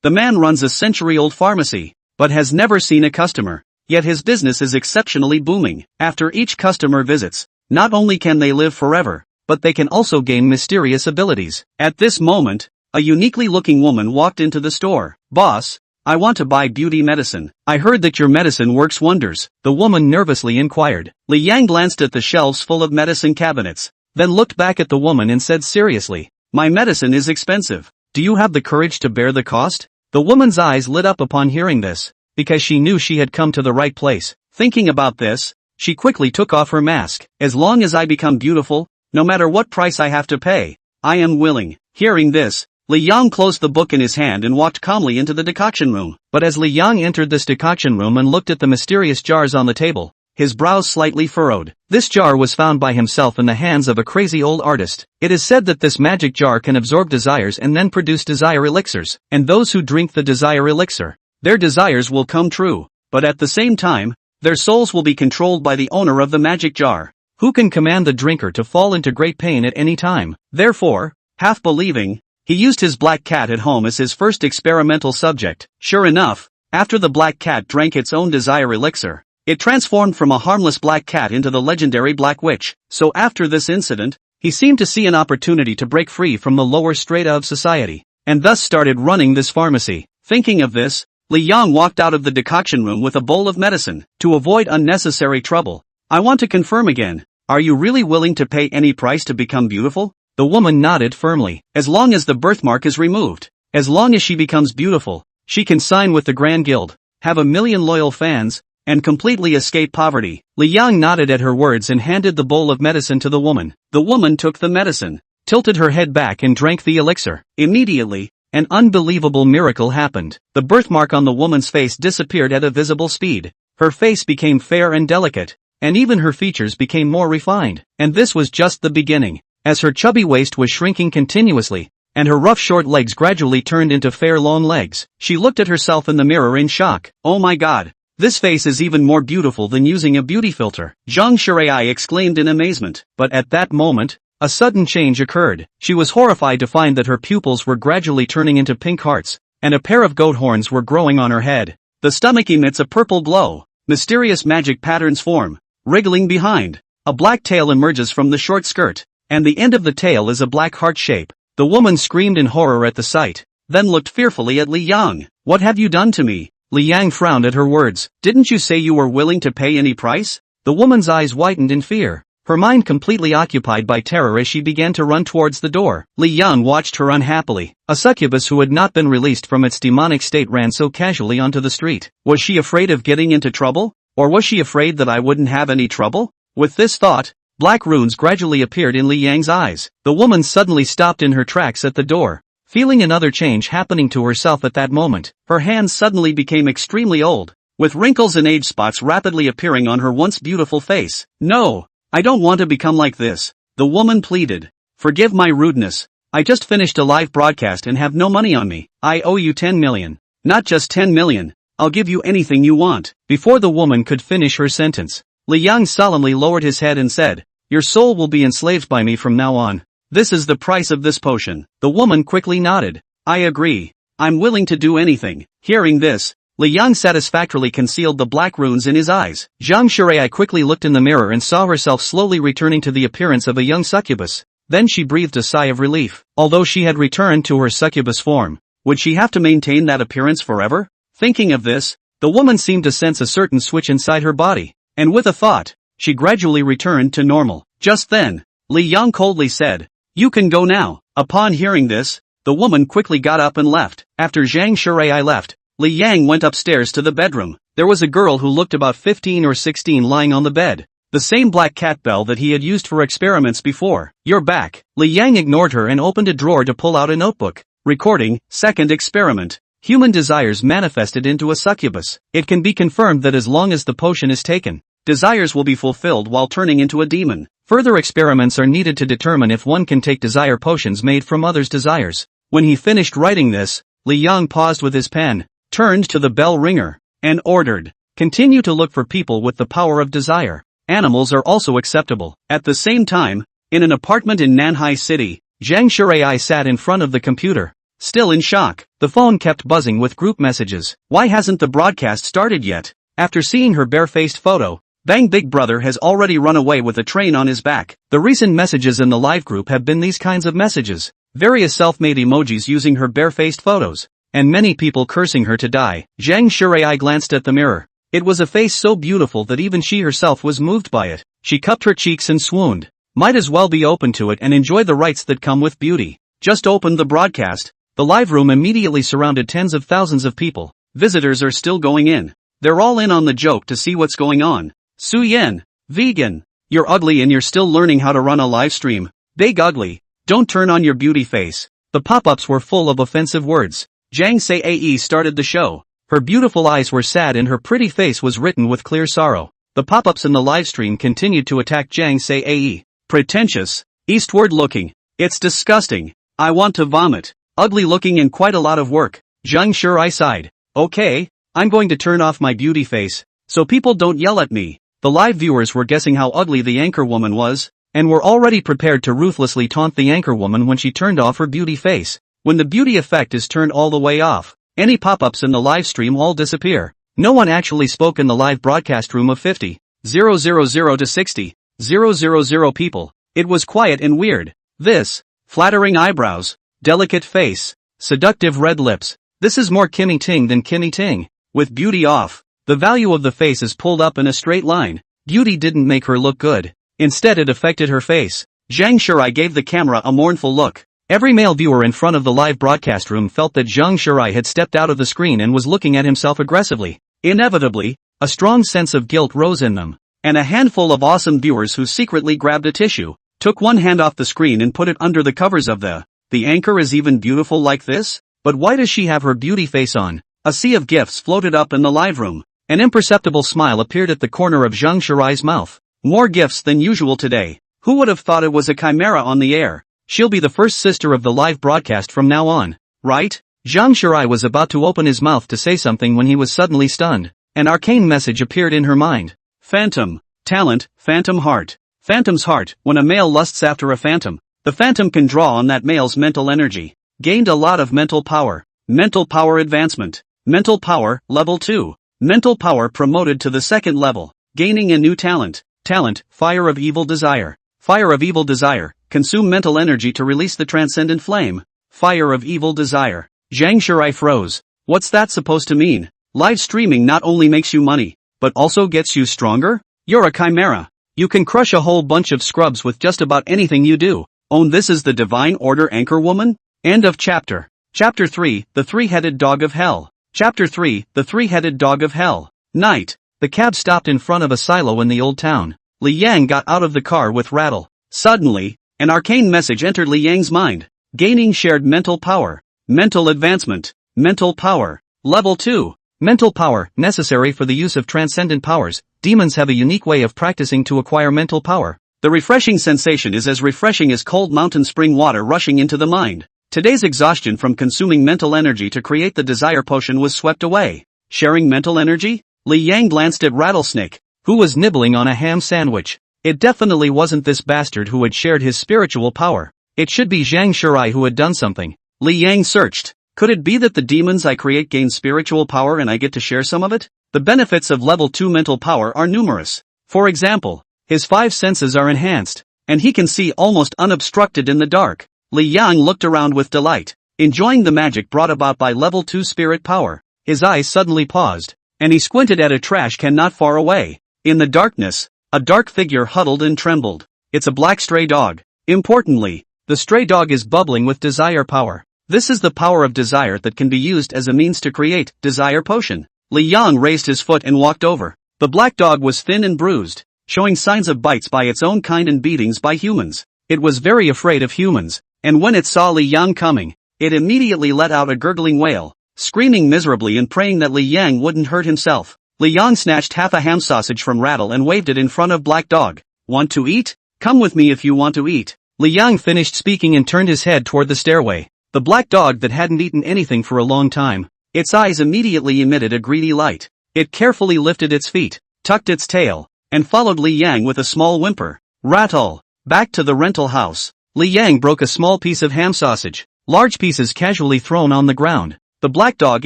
The man runs a century-old pharmacy, but has never seen a customer. Yet his business is exceptionally booming. After each customer visits, not only can they live forever, but they can also gain mysterious abilities. At this moment, a uniquely looking woman walked into the store. "Boss, I want to buy beauty medicine. I heard that your medicine works wonders," the woman nervously inquired. Li Yang glanced at the shelves full of medicine cabinets, then looked back at the woman and said seriously, "My medicine is expensive. Do you have the courage to bear the cost?" The woman's eyes lit up upon hearing this, because she knew she had come to the right place. Thinking about this, she quickly took off her mask. "As long as I become beautiful, no matter what price I have to pay, I am willing." Hearing this, Li Yang closed the book in his hand and walked calmly into the decoction room. But as Li Yang entered this decoction room and looked at the mysterious jars on the table, his brows slightly furrowed. This jar was found by himself in the hands of a crazy old artist. It is said that this magic jar can absorb desires and then produce desire elixirs, and those who drink the desire elixir, their desires will come true, but at the same time, their souls will be controlled by the owner of the magic jar, who can command the drinker to fall into great pain at any time. Therefore, half believing, he used his black cat at home as his first experimental subject. Sure enough, after the black cat drank its own desire elixir, it transformed from a harmless black cat into the legendary Black Witch. So after this incident, he seemed to see an opportunity to break free from the lower strata of society, and thus started running this pharmacy. Thinking of this, Li Yang walked out of the decoction room with a bowl of medicine. To avoid unnecessary trouble, "I want to confirm again, are you really willing to pay any price to become beautiful?" The woman nodded firmly. "As long as the birthmark is removed, as long as she becomes beautiful, she can sign with the Grand Guild, have 1,000,000 loyal fans, and completely escape poverty." Li Yang nodded at her words and handed the bowl of medicine to the woman. The woman took the medicine, tilted her head back and drank the elixir. Immediately, an unbelievable miracle happened. The birthmark on the woman's face disappeared at a visible speed. Her face became fair and delicate, and even her features became more refined. And this was just the beginning. As her chubby waist was shrinking continuously, and her rough short legs gradually turned into fair long legs, she looked at herself in the mirror in shock. "Oh my god, this face is even more beautiful than using a beauty filter," Zhang Shirai exclaimed in amazement. But at that moment, a sudden change occurred. She was horrified to find that her pupils were gradually turning into pink hearts, and a pair of goat horns were growing on her head. The stomach emits a purple glow. Mysterious magic patterns form, wriggling behind. A black tail emerges from the short skirt, and the end of the tail is a black heart shape. The woman screamed in horror at the sight, then looked fearfully at Li Yang. "What have you done to me?" Li Yang frowned at her words. "Didn't you say you were willing to pay any price?" The woman's eyes widened in fear, her mind completely occupied by terror as she began to run towards the door. Li Yang watched her unhappily. A succubus who had not been released from its demonic state ran so casually onto the street. Was she afraid of getting into trouble? Or was she afraid that I wouldn't have any trouble? With this thought, black runes gradually appeared in Li Yang's eyes. The woman suddenly stopped in her tracks at the door, feeling another change happening to herself at that moment. Her hands suddenly became extremely old, with wrinkles and age spots rapidly appearing on her once beautiful face. "No, I don't want to become like this," the woman pleaded. "Forgive my rudeness. I just finished a live broadcast and have no money on me. I owe you 10 million. Not just 10 million. I'll give you anything you want." Before the woman could finish her sentence, Li Yang solemnly lowered his head and said, "Your soul will be enslaved by me from now on. This is the price of this potion." The woman quickly nodded. "I agree. I'm willing to do anything." Hearing this, Li Yang satisfactorily concealed the black runes in his eyes. Zhang Shirai quickly looked in the mirror and saw herself slowly returning to the appearance of a young succubus. Then she breathed a sigh of relief. Although she had returned to her succubus form, would she have to maintain that appearance forever? Thinking of this, the woman seemed to sense a certain switch inside her body, and with a thought, she gradually returned to normal. Just then, Li Yang coldly said, "You can go now." Upon hearing this, the woman quickly got up and left. After Zhang Shirai left, Li Yang went upstairs to the bedroom. There was a girl who looked about 15 or 16 lying on the bed. The same black cat bell that he had used for experiments before. "You're back." Li Yang ignored her and opened a drawer to pull out a notebook. Recording, second experiment. Human desires manifested into a succubus. It can be confirmed that as long as the potion is taken, desires will be fulfilled while turning into a demon. Further experiments are needed to determine if one can take desire potions made from others' desires. When he finished writing this, Li Yang paused with his pen, turned to the bell ringer, and ordered, "Continue to look for people with the power of desire. Animals are also acceptable." At the same time, in an apartment in Nanhai City, Zhang Shirai sat in front of the computer, still in shock. The phone kept buzzing with group messages. Why hasn't the broadcast started yet? After seeing her bare-faced photo, Bang Big Brother has already run away with a train on his back. The recent messages in the live group have been these kinds of messages. Various self-made emojis using her bare-faced photos. And many people cursing her to die. Zhang Shurai glanced at the mirror. It was a face so beautiful that even she herself was moved by it. She cupped her cheeks and swooned. Might as well be open to it and enjoy the rights that come with beauty. Just opened the broadcast. The live room immediately surrounded tens of thousands of people. Visitors are still going in. They're all in on the joke to see what's going on. Su Yen, vegan. You're ugly and you're still learning how to run a live stream. Big ugly. Don't turn on your beauty face. The pop-ups were full of offensive words. Zhang Sae started the show. Her beautiful eyes were sad and her pretty face was written with clear sorrow. The pop-ups in the live stream continued to attack Zhang Sae. Pretentious. Eastward looking. It's disgusting. I want to vomit. Ugly looking and quite a lot of work. Zhang Shurai sighed. Okay, I'm going to turn off my beauty face, so people don't yell at me. The live viewers were guessing how ugly the anchor woman was, and were already prepared to ruthlessly taunt the anchor woman when she turned off her beauty face. When the beauty effect is turned all the way off, any pop-ups in the live stream all disappear. No one actually spoke in the live broadcast room of 50,000 to 60,000 people. It was quiet and weird. This, flattering eyebrows, delicate face, seductive red lips. This is more Kimmy Ting than Kimmy Ting. With beauty off, the value of the face is pulled up in a straight line. Beauty didn't make her look good. Instead it affected her face. Zhang Shurai gave the camera a mournful look. Every male viewer in front of the live broadcast room felt that Zhang Shurai had stepped out of the screen and was looking at himself aggressively. Inevitably, a strong sense of guilt rose in them. And a handful of awesome viewers who secretly grabbed a tissue, took one hand off the screen and put it under the covers of the anchor is even beautiful like this? But why does she have her beauty face on? A sea of gifts floated up in the live room. An imperceptible smile appeared at the corner of Zhang Shurai's mouth. More gifts than usual today. Who would have thought it was a chimera on the air? She'll be the first sister of the live broadcast from now on, right? Zhang Shurai was about to open his mouth to say something when he was suddenly stunned. An arcane message appeared in her mind. Phantom. Talent, phantom heart. Phantom's heart. When a male lusts after a phantom, the phantom can draw on that male's mental energy. Gained a lot of mental power. Mental power advancement. Mental power, level 2. Mental power promoted to the second level. Gaining a new talent. Talent, fire of evil desire. Fire of evil desire. Consume mental energy to release the transcendent flame. Fire of evil desire. Zhang Shurai froze. What's that supposed to mean? Live streaming not only makes you money, but also gets you stronger? You're a chimera. You can crush a whole bunch of scrubs with just about anything you do. This is the Divine Order Anchor Woman? End of chapter. Chapter 3, The Three-Headed Dog of Hell. Chapter 3, The Three-Headed Dog of Hell. Night. The cab stopped in front of a silo in the old town. Li Yang got out of the car with rattle. Suddenly, an arcane message entered Li Yang's mind. Gaining shared mental power. Mental advancement. Mental power. Level 2. Mental power, necessary for the use of transcendent powers. Demons have a unique way of practicing to acquire mental power. The refreshing sensation is as refreshing as cold mountain spring water rushing into the mind. Today's exhaustion from consuming mental energy to create the desire potion was swept away. Sharing mental energy? Li Yang glanced at Rattlesnake, who was nibbling on a ham sandwich. It definitely wasn't this bastard who had shared his spiritual power. It should be Zhang Shurai who had done something. Li Yang searched. Could it be that the demons I create gain spiritual power and I get to share some of it? The benefits of level 2 mental power are numerous. For example, his 5 senses are enhanced, and he can see almost unobstructed in the dark. Li Yang looked around with delight, enjoying the magic brought about by level 2 spirit power. His eyes suddenly paused, and he squinted at a trash can not far away. In the darkness, a dark figure huddled and trembled. It's a black stray dog. Importantly, the stray dog is bubbling with desire power. This is the power of desire that can be used as a means to create desire potion. Li Yang raised his foot and walked over. The black dog was thin and bruised, showing signs of bites by its own kind and beatings by humans. It was very afraid of humans, and when it saw Li Yang coming, it immediately let out a gurgling wail, screaming miserably and praying that Li Yang wouldn't hurt himself. Li Yang snatched half a ham sausage from Rattle and waved it in front of Black Dog. Want to eat? Come with me if you want to eat. Li Yang finished speaking and turned his head toward the stairway. The black dog that hadn't eaten anything for a long time, its eyes immediately emitted a greedy light. It carefully lifted its feet, tucked its tail, and followed Li Yang with a small whimper. Rattle. Back to the rental house. Li Yang broke a small piece of ham sausage, large pieces casually thrown on the ground. The black dog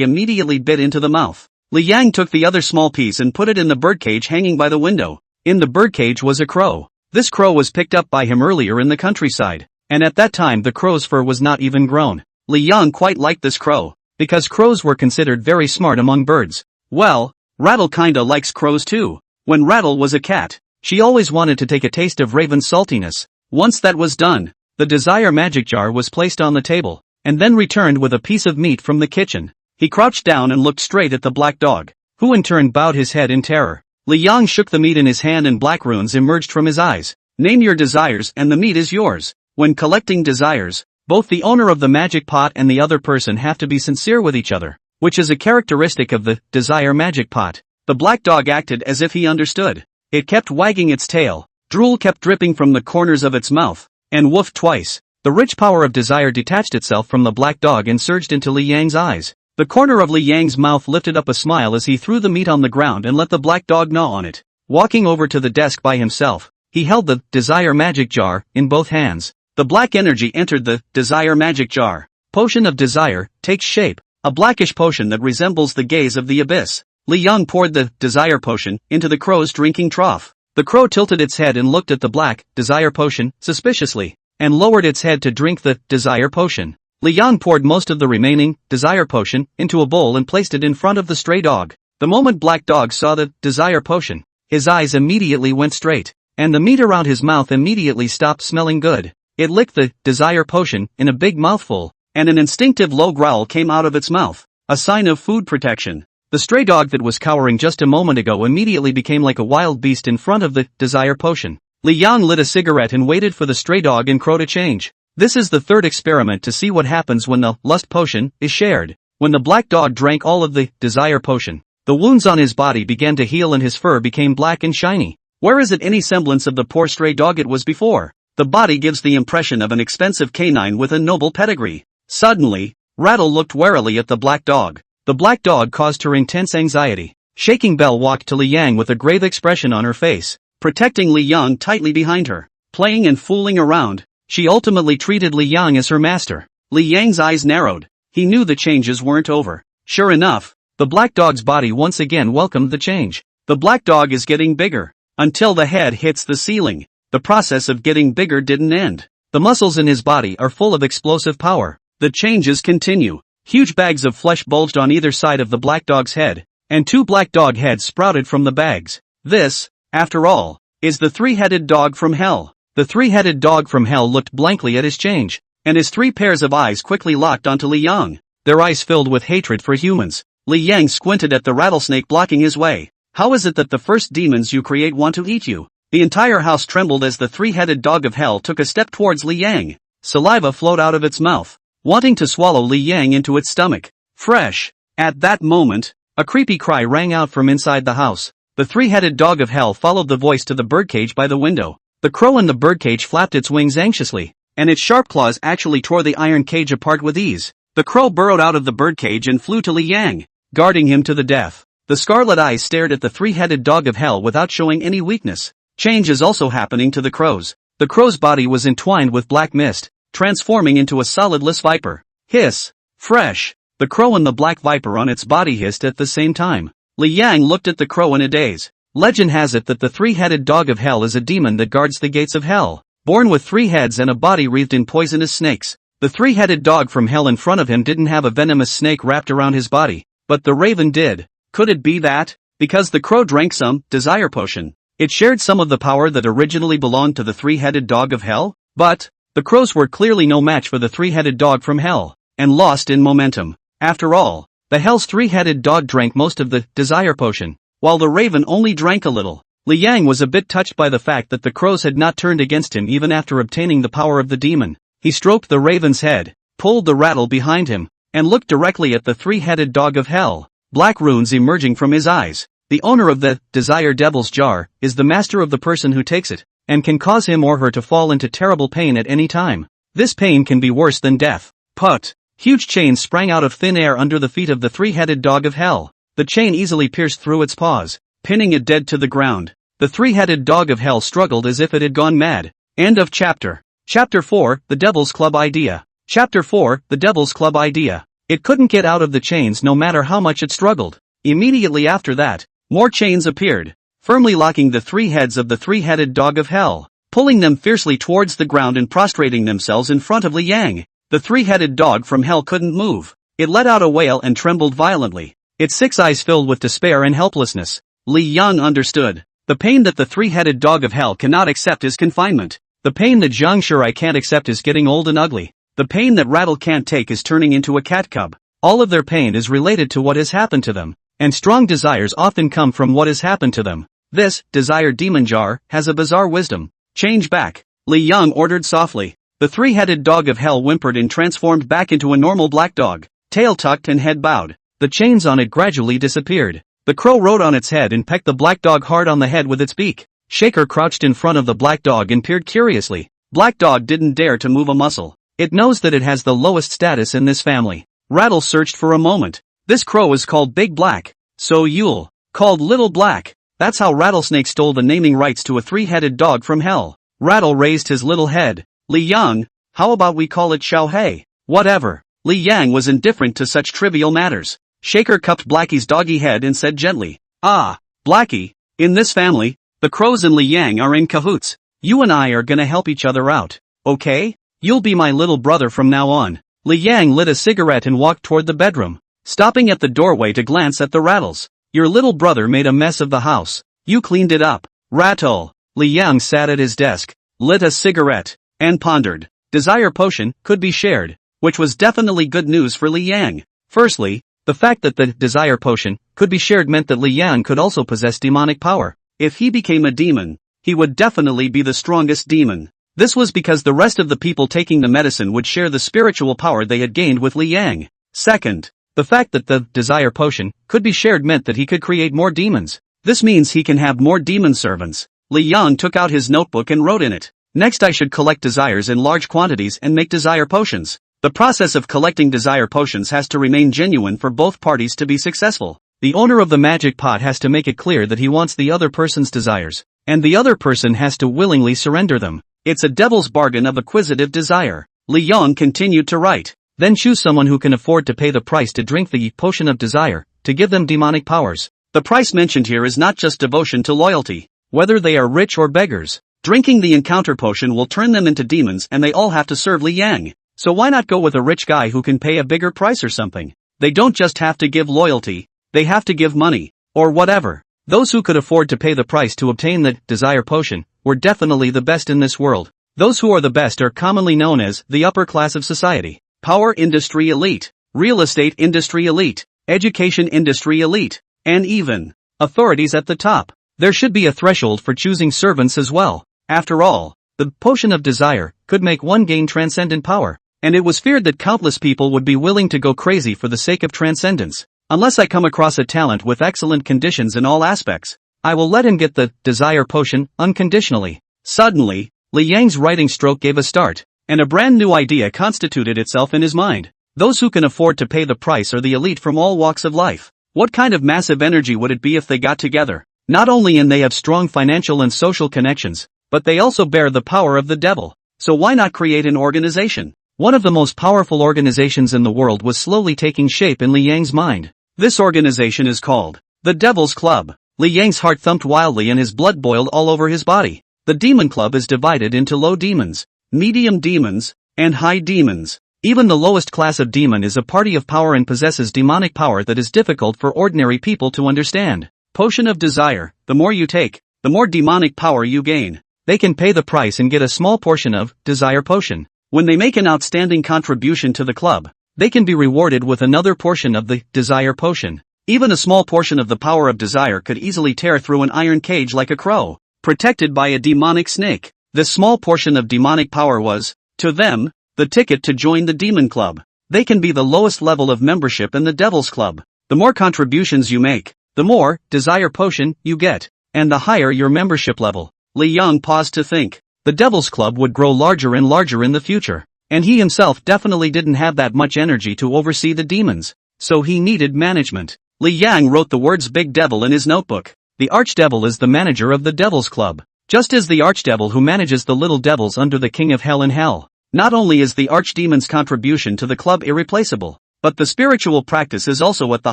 immediately bit into the mouth. Li Yang took the other small piece and put it in the birdcage hanging by the window. In the birdcage was a crow. This crow was picked up by him earlier in the countryside, and at that time the crow's fur was not even grown. Li Yang quite liked this crow, because crows were considered very smart among birds. Well, Rattle kinda likes crows too. When Rattle was a cat, she always wanted to take a taste of Raven's saltiness. Once that was done, the desire magic jar was placed on the table, and then returned with a piece of meat from the kitchen. He crouched down and looked straight at the black dog, who in turn bowed his head in terror. Li Yang shook the meat in his hand and black runes emerged from his eyes. Name your desires and the meat is yours. When collecting desires, both the owner of the magic pot and the other person have to be sincere with each other, which is a characteristic of the desire magic pot. The black dog acted as if he understood. It kept wagging its tail, drool kept dripping from the corners of its mouth, and woofed twice. The rich power of desire detached itself from the black dog and surged into Li Yang's eyes. The corner of Li Yang's mouth lifted up a smile as he threw the meat on the ground and let the black dog gnaw on it. Walking over to the desk by himself, he held the desire magic jar in both hands. The black energy entered the desire magic jar. Potion of desire takes shape, a blackish potion that resembles the gaze of the abyss. Li Yang poured the desire potion into the crow's drinking trough. The crow tilted its head and looked at the black desire potion suspiciously, and lowered its head to drink the desire potion. Li Yang poured most of the remaining desire potion into a bowl and placed it in front of the stray dog. The moment black dog saw the desire potion, his eyes immediately went straight, and the meat around his mouth immediately stopped smelling good. It licked the desire potion in a big mouthful, and an instinctive low growl came out of its mouth, a sign of food protection. The stray dog that was cowering just a moment ago immediately became like a wild beast in front of the desire potion. Li Yang lit a cigarette and waited for the stray dog and crow to change. This is the third experiment to see what happens when the lust potion is shared. When the black dog drank all of the desire potion, the wounds on his body began to heal and his fur became black and shiny. Where is it any semblance of the poor stray dog it was before? The body gives the impression of an expensive canine with a noble pedigree. Suddenly, Rattle looked warily at the black dog. The black dog caused her intense anxiety. Shaking Belle walked to Li Yang with a grave expression on her face, protecting Li Yang tightly behind her. Playing and fooling around, she ultimately treated Li Yang as her master. Li Yang's eyes narrowed. He knew the changes weren't over. Sure enough, the black dog's body once again welcomed the change. The black dog is getting bigger, until the head hits the ceiling. The process of getting bigger didn't end. The muscles in his body are full of explosive power. The changes continue. Huge bags of flesh bulged on either side of the black dog's head, and two black dog heads sprouted from the bags. This, after all, is the three-headed dog from hell. The three-headed dog from hell looked blankly at his change, and his three pairs of eyes quickly locked onto Li Yang, their eyes filled with hatred for humans. Li Yang squinted at the rattlesnake blocking his way. How is it that the first demons you create want to eat you? The entire house trembled as the three-headed dog of hell took a step towards Li Yang. Saliva flowed out of its mouth, wanting to swallow Li Yang into its stomach. Fresh. At that moment, a creepy cry rang out from inside the house. The three-headed dog of hell followed the voice to the birdcage by the window. The crow in the birdcage flapped its wings anxiously, and its sharp claws actually tore the iron cage apart with ease. The crow burrowed out of the birdcage and flew to Li Yang, guarding him to the death. The scarlet eyes stared at the three-headed dog of hell without showing any weakness. Change is also happening to the crows. The crow's body was entwined with black mist, transforming into a solidless viper. Hiss. Fresh. The crow and the black viper on its body hissed at the same time. Li Yang looked at the crow in a daze. Legend has it that the three-headed dog of hell is a demon that guards the gates of hell, born with 3 heads and a body wreathed in poisonous snakes. The three-headed dog from hell in front of him didn't have a venomous snake wrapped around his body, but the raven did. Could it be that? Because the crow drank some desire potion, it shared some of the power that originally belonged to the three-headed dog of hell? But the crows were clearly no match for the three-headed dog from hell, and lost in momentum. After all, the hell's three-headed dog drank most of the desire potion, while the raven only drank a little. Li Yang was a bit touched by the fact that the crows had not turned against him even after obtaining the power of the demon. He stroked the raven's head, pulled the rattle behind him, and looked directly at the three-headed dog of hell, black runes emerging from his eyes. The owner of the Desire Devil's Jar is the master of the person who takes it, and can cause him or her to fall into terrible pain at any time. This pain can be worse than death. Put! Huge chains sprang out of thin air under the feet of the three-headed dog of hell. The chain easily pierced through its paws, pinning it dead to the ground. The three-headed dog of hell struggled as if it had gone mad. End of chapter. Chapter 4, The Devil's Club Idea. Chapter 4, The Devil's Club Idea. It couldn't get out of the chains no matter how much it struggled. Immediately after that, more chains appeared, firmly locking the 3 heads of the 3-headed dog of hell, pulling them fiercely towards the ground and prostrating themselves in front of Li Yang. The 3-headed dog from hell couldn't move. It let out a wail and trembled violently, its 6 eyes filled with despair and helplessness. Li Yang understood. The pain that the 3-headed dog of hell cannot accept is confinement. The pain that Zhang Shurai can't accept is getting old and ugly. The pain that Rattle can't take is turning into a cat cub. All of their pain is related to what has happened to them, and strong desires often come from what has happened to them. This, desire demon jar, has a bizarre wisdom. Change back, Li Yang ordered softly. The 3-headed dog of hell whimpered and transformed back into a normal black dog, tail tucked and head bowed. The chains on it gradually disappeared. The crow rode on its head and pecked the black dog hard on the head with its beak. Shaker crouched in front of the black dog and peered curiously. Black dog didn't dare to move a muscle. It knows that it has the lowest status in this family. Rattle searched for a moment. This crow is called Big Black. So Yule, called Little Black. That's how Rattlesnake stole the naming rights to a 3-headed dog from hell. Rattle raised his little head. Li Yang, how about we call it Xiao Hei? Whatever. Li Yang was indifferent to such trivial matters. Shaker cupped Blackie's doggy head and said gently, "Ah, Blackie, in this family, the crows and Li Yang are in cahoots. You and I are gonna help each other out, okay? You'll be my little brother from now on." Li Yang lit a cigarette and walked toward the bedroom, stopping at the doorway to glance at the Rattles. "Your little brother made a mess of the house. You cleaned it up, Rattle." Li Yang sat at his desk, lit a cigarette, and pondered. Desire potion could be shared, which was definitely good news for Li Yang. Firstly, the fact that the desire potion could be shared meant that Li Yang could also possess demonic power. If he became a demon, he would definitely be the strongest demon. This was because the rest of the people taking the medicine would share the spiritual power they had gained with Li Yang. Second, the fact that the desire potion could be shared meant that he could create more demons. This means he can have more demon servants. Li Yang took out his notebook and wrote in it, "Next I should collect desires in large quantities and make desire potions." The process of collecting desire potions has to remain genuine for both parties to be successful. The owner of the magic pot has to make it clear that he wants the other person's desires, and the other person has to willingly surrender them. It's a devil's bargain of acquisitive desire. Li Yang continued to write. Then choose someone who can afford to pay the price to drink the potion of desire, to give them demonic powers. The price mentioned here is not just devotion to loyalty, whether they are rich or beggars. Drinking the encounter potion will turn them into demons and they all have to serve Li Yang. So why not go with a rich guy who can pay a bigger price or something? They don't just have to give loyalty, they have to give money, or whatever. Those who could afford to pay the price to obtain the desire potion were definitely the best in this world. Those who are the best are commonly known as the upper class of society. Power industry elite, real estate industry elite, education industry elite, and even authorities at the top. There should be a threshold for choosing servants as well. After all, the potion of desire could make one gain transcendent power, and it was feared that countless people would be willing to go crazy for the sake of transcendence. Unless I come across a talent with excellent conditions in all aspects, I will let him get the desire potion unconditionally. Suddenly, Li Yang's writing stroke gave a start, and a brand new idea constituted itself in his mind. Those who can afford to pay the price are the elite from all walks of life. What kind of massive energy would it be if they got together? Not only and they have strong financial and social connections, but they also bear the power of the devil. So why not create an organization? One of the most powerful organizations in the world was slowly taking shape in Li Yang's mind. This organization is called the Devil's Club. Li Yang's heart thumped wildly and his blood boiled all over his body. The Demon Club is divided into low demons, medium demons, and high demons. Even the lowest class of demon is a party of power and possesses demonic power that is difficult for ordinary people to understand. Potion of desire, the more you take, the more demonic power you gain. They can pay the price and get a small portion of desire potion. When they make an outstanding contribution to the club, they can be rewarded with another portion of the desire potion. Even a small portion of the power of desire could easily tear through an iron cage like a crow, protected by a demonic snake. This small portion of demonic power was, to them, the ticket to join the Demon Club. They can be the lowest level of membership in the Devil's Club. The more contributions you make, the more desire potion you get, and the higher your membership level. Li Yang paused to think. The Devil's Club would grow larger and larger in the future, and he himself definitely didn't have that much energy to oversee the demons, so he needed management. Li Yang wrote the words Big Devil in his notebook. The Archdevil is the manager of the Devil's Club, just as the Archdevil who manages the little devils under the King of Hell in Hell. Not only is the Archdemon's contribution to the club irreplaceable, But the spiritual practice is also at the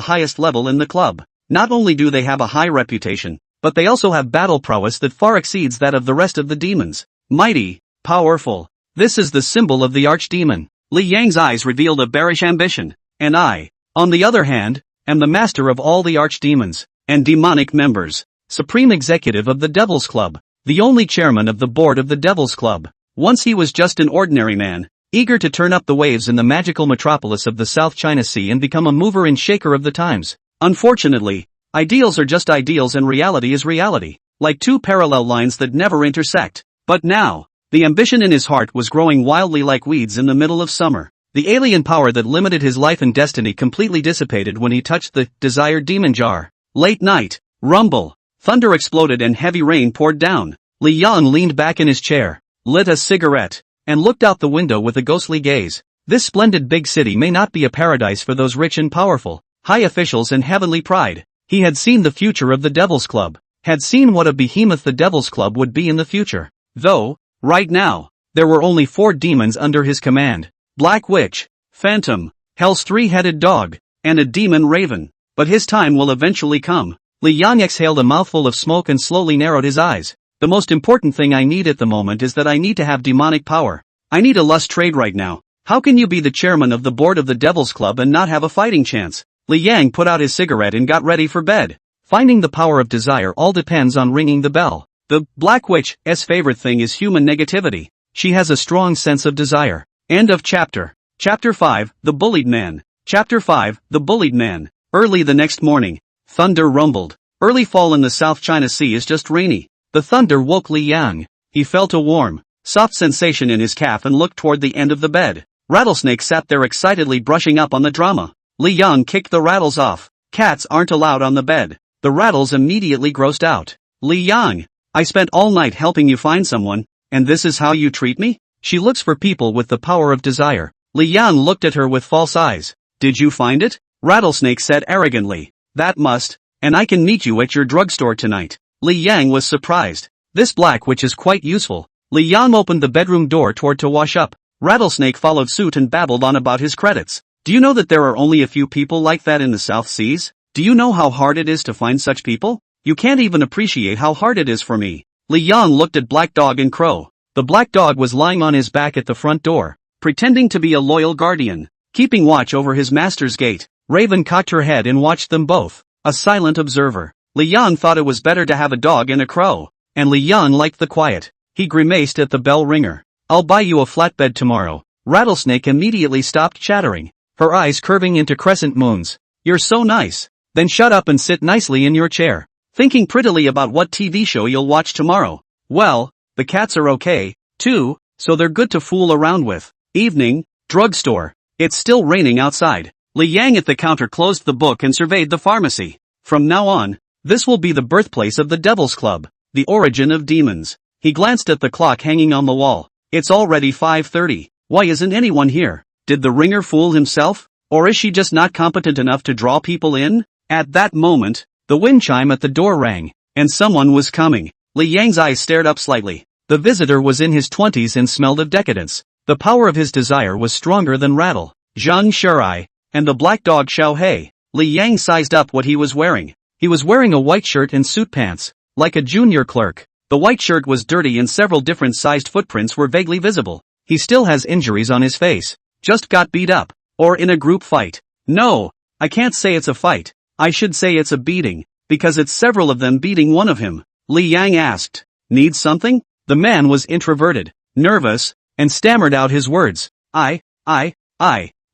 highest level in the club. Not only do they have a high reputation, but they also have battle prowess that far exceeds that of the rest of the demons. Mighty, powerful. This is the symbol of the archdemon. Li Yang's eyes revealed a bearish ambition. And I, on the other hand, am the master of all the archdemons and demonic members, supreme executive of the Devil's Club, the only chairman of the board of the Devil's Club. Once he was just an ordinary man, eager to turn up the waves in the magical metropolis of the South China Sea and become a mover and shaker of the times. Unfortunately, ideals are just ideals and reality is reality, like two parallel lines that never intersect. But now, the ambition in his heart was growing wildly like weeds in the middle of summer. The alien power that limited his life and destiny completely dissipated when he touched the desired demon jar. Late night, rumble, thunder exploded and heavy rain poured down. Li Yang leaned back in his chair, lit a cigarette, and looked out the window with a ghostly gaze. This splendid big city may not be a paradise for those rich and powerful, high officials and heavenly pride. He had seen the future of the Devil's Club, had seen what a behemoth the Devil's Club would be in the future. Though, right now, there were only 4 demons under his command. Black Witch, Phantom, Hell's 3-headed dog, and a demon raven. But his time will eventually come. Li Yang exhaled a mouthful of smoke and slowly narrowed his eyes. The most important thing I need at the moment is that I need to have demonic power. I need a lust trade right now. How can you be the chairman of the board of the Devil's Club and not have a fighting chance? Li Yang put out his cigarette and got ready for bed. Finding the power of desire all depends on ringing the bell. The Black Witch's favorite thing is human negativity. She has a strong sense of desire. End of chapter. Chapter 5, The Bullied Man. Chapter 5, The Bullied Man. Early the next morning, thunder rumbled. Early fall in the South China Sea is just rainy. The thunder woke Li Yang. He felt a warm, soft sensation in his calf and looked toward the end of the bed. Rattlesnake sat there excitedly brushing up on the drama. Li Yang kicked the rattles off. Cats aren't allowed on the bed. The rattles immediately grossed out. Li Yang, I spent all night helping you find someone, and this is how you treat me? She looks for people with the power of desire. Li Yang looked at her with false eyes. Did you find it? Rattlesnake said arrogantly. That must, and I can meet you at your drugstore tonight. Li Yang was surprised. This Black Witch is quite useful. Li Yang opened the bedroom door toward to wash up. Rattlesnake followed suit and babbled on about his credits. Do you know that there are only a few people like that in the South Seas? Do you know how hard it is to find such people? You can't even appreciate how hard it is for me. Li Yang looked at Black Dog and Crow. The black dog was lying on his back at the front door, pretending to be a loyal guardian, keeping watch over his master's gate. Raven cocked her head and watched them both, a silent observer. Li Yang thought it was better to have a dog and a crow, and Li Yang liked the quiet. He grimaced at the bell ringer. I'll buy you a flatbed tomorrow. Rattlesnake immediately stopped chattering, her eyes curving into crescent moons. You're so nice. Then shut up and sit nicely in your chair, thinking prettily about what TV show you'll watch tomorrow. Well, the cats are okay, too, so they're good to fool around with. Evening, drugstore. It's still raining outside. Li Yang at the counter closed the book and surveyed the pharmacy. From now on, this will be the birthplace of the Devil's Club, the origin of demons. He glanced at the clock hanging on the wall. It's already 5:30. Why isn't anyone here? Did the ringer fool himself? Or is she just not competent enough to draw people in? At that moment, the wind chime at the door rang, and someone was coming. Li Yang's eyes stared up slightly. The visitor was in his 20s and smelled of decadence. The power of his desire was stronger than Rattle, Zhang Shurai, and the black dog Xiao Hei. Li Yang sized up what he was wearing. He was wearing a white shirt and suit pants, like a junior clerk. The white shirt was dirty and several different sized footprints were vaguely visible. He still has injuries on his face. Just got beat up. Or in a group fight. No, I can't say it's a fight. I should say it's a beating, because it's several of them beating one of him. Li Yang asked, need something? The man was introverted, nervous, and stammered out his words. I.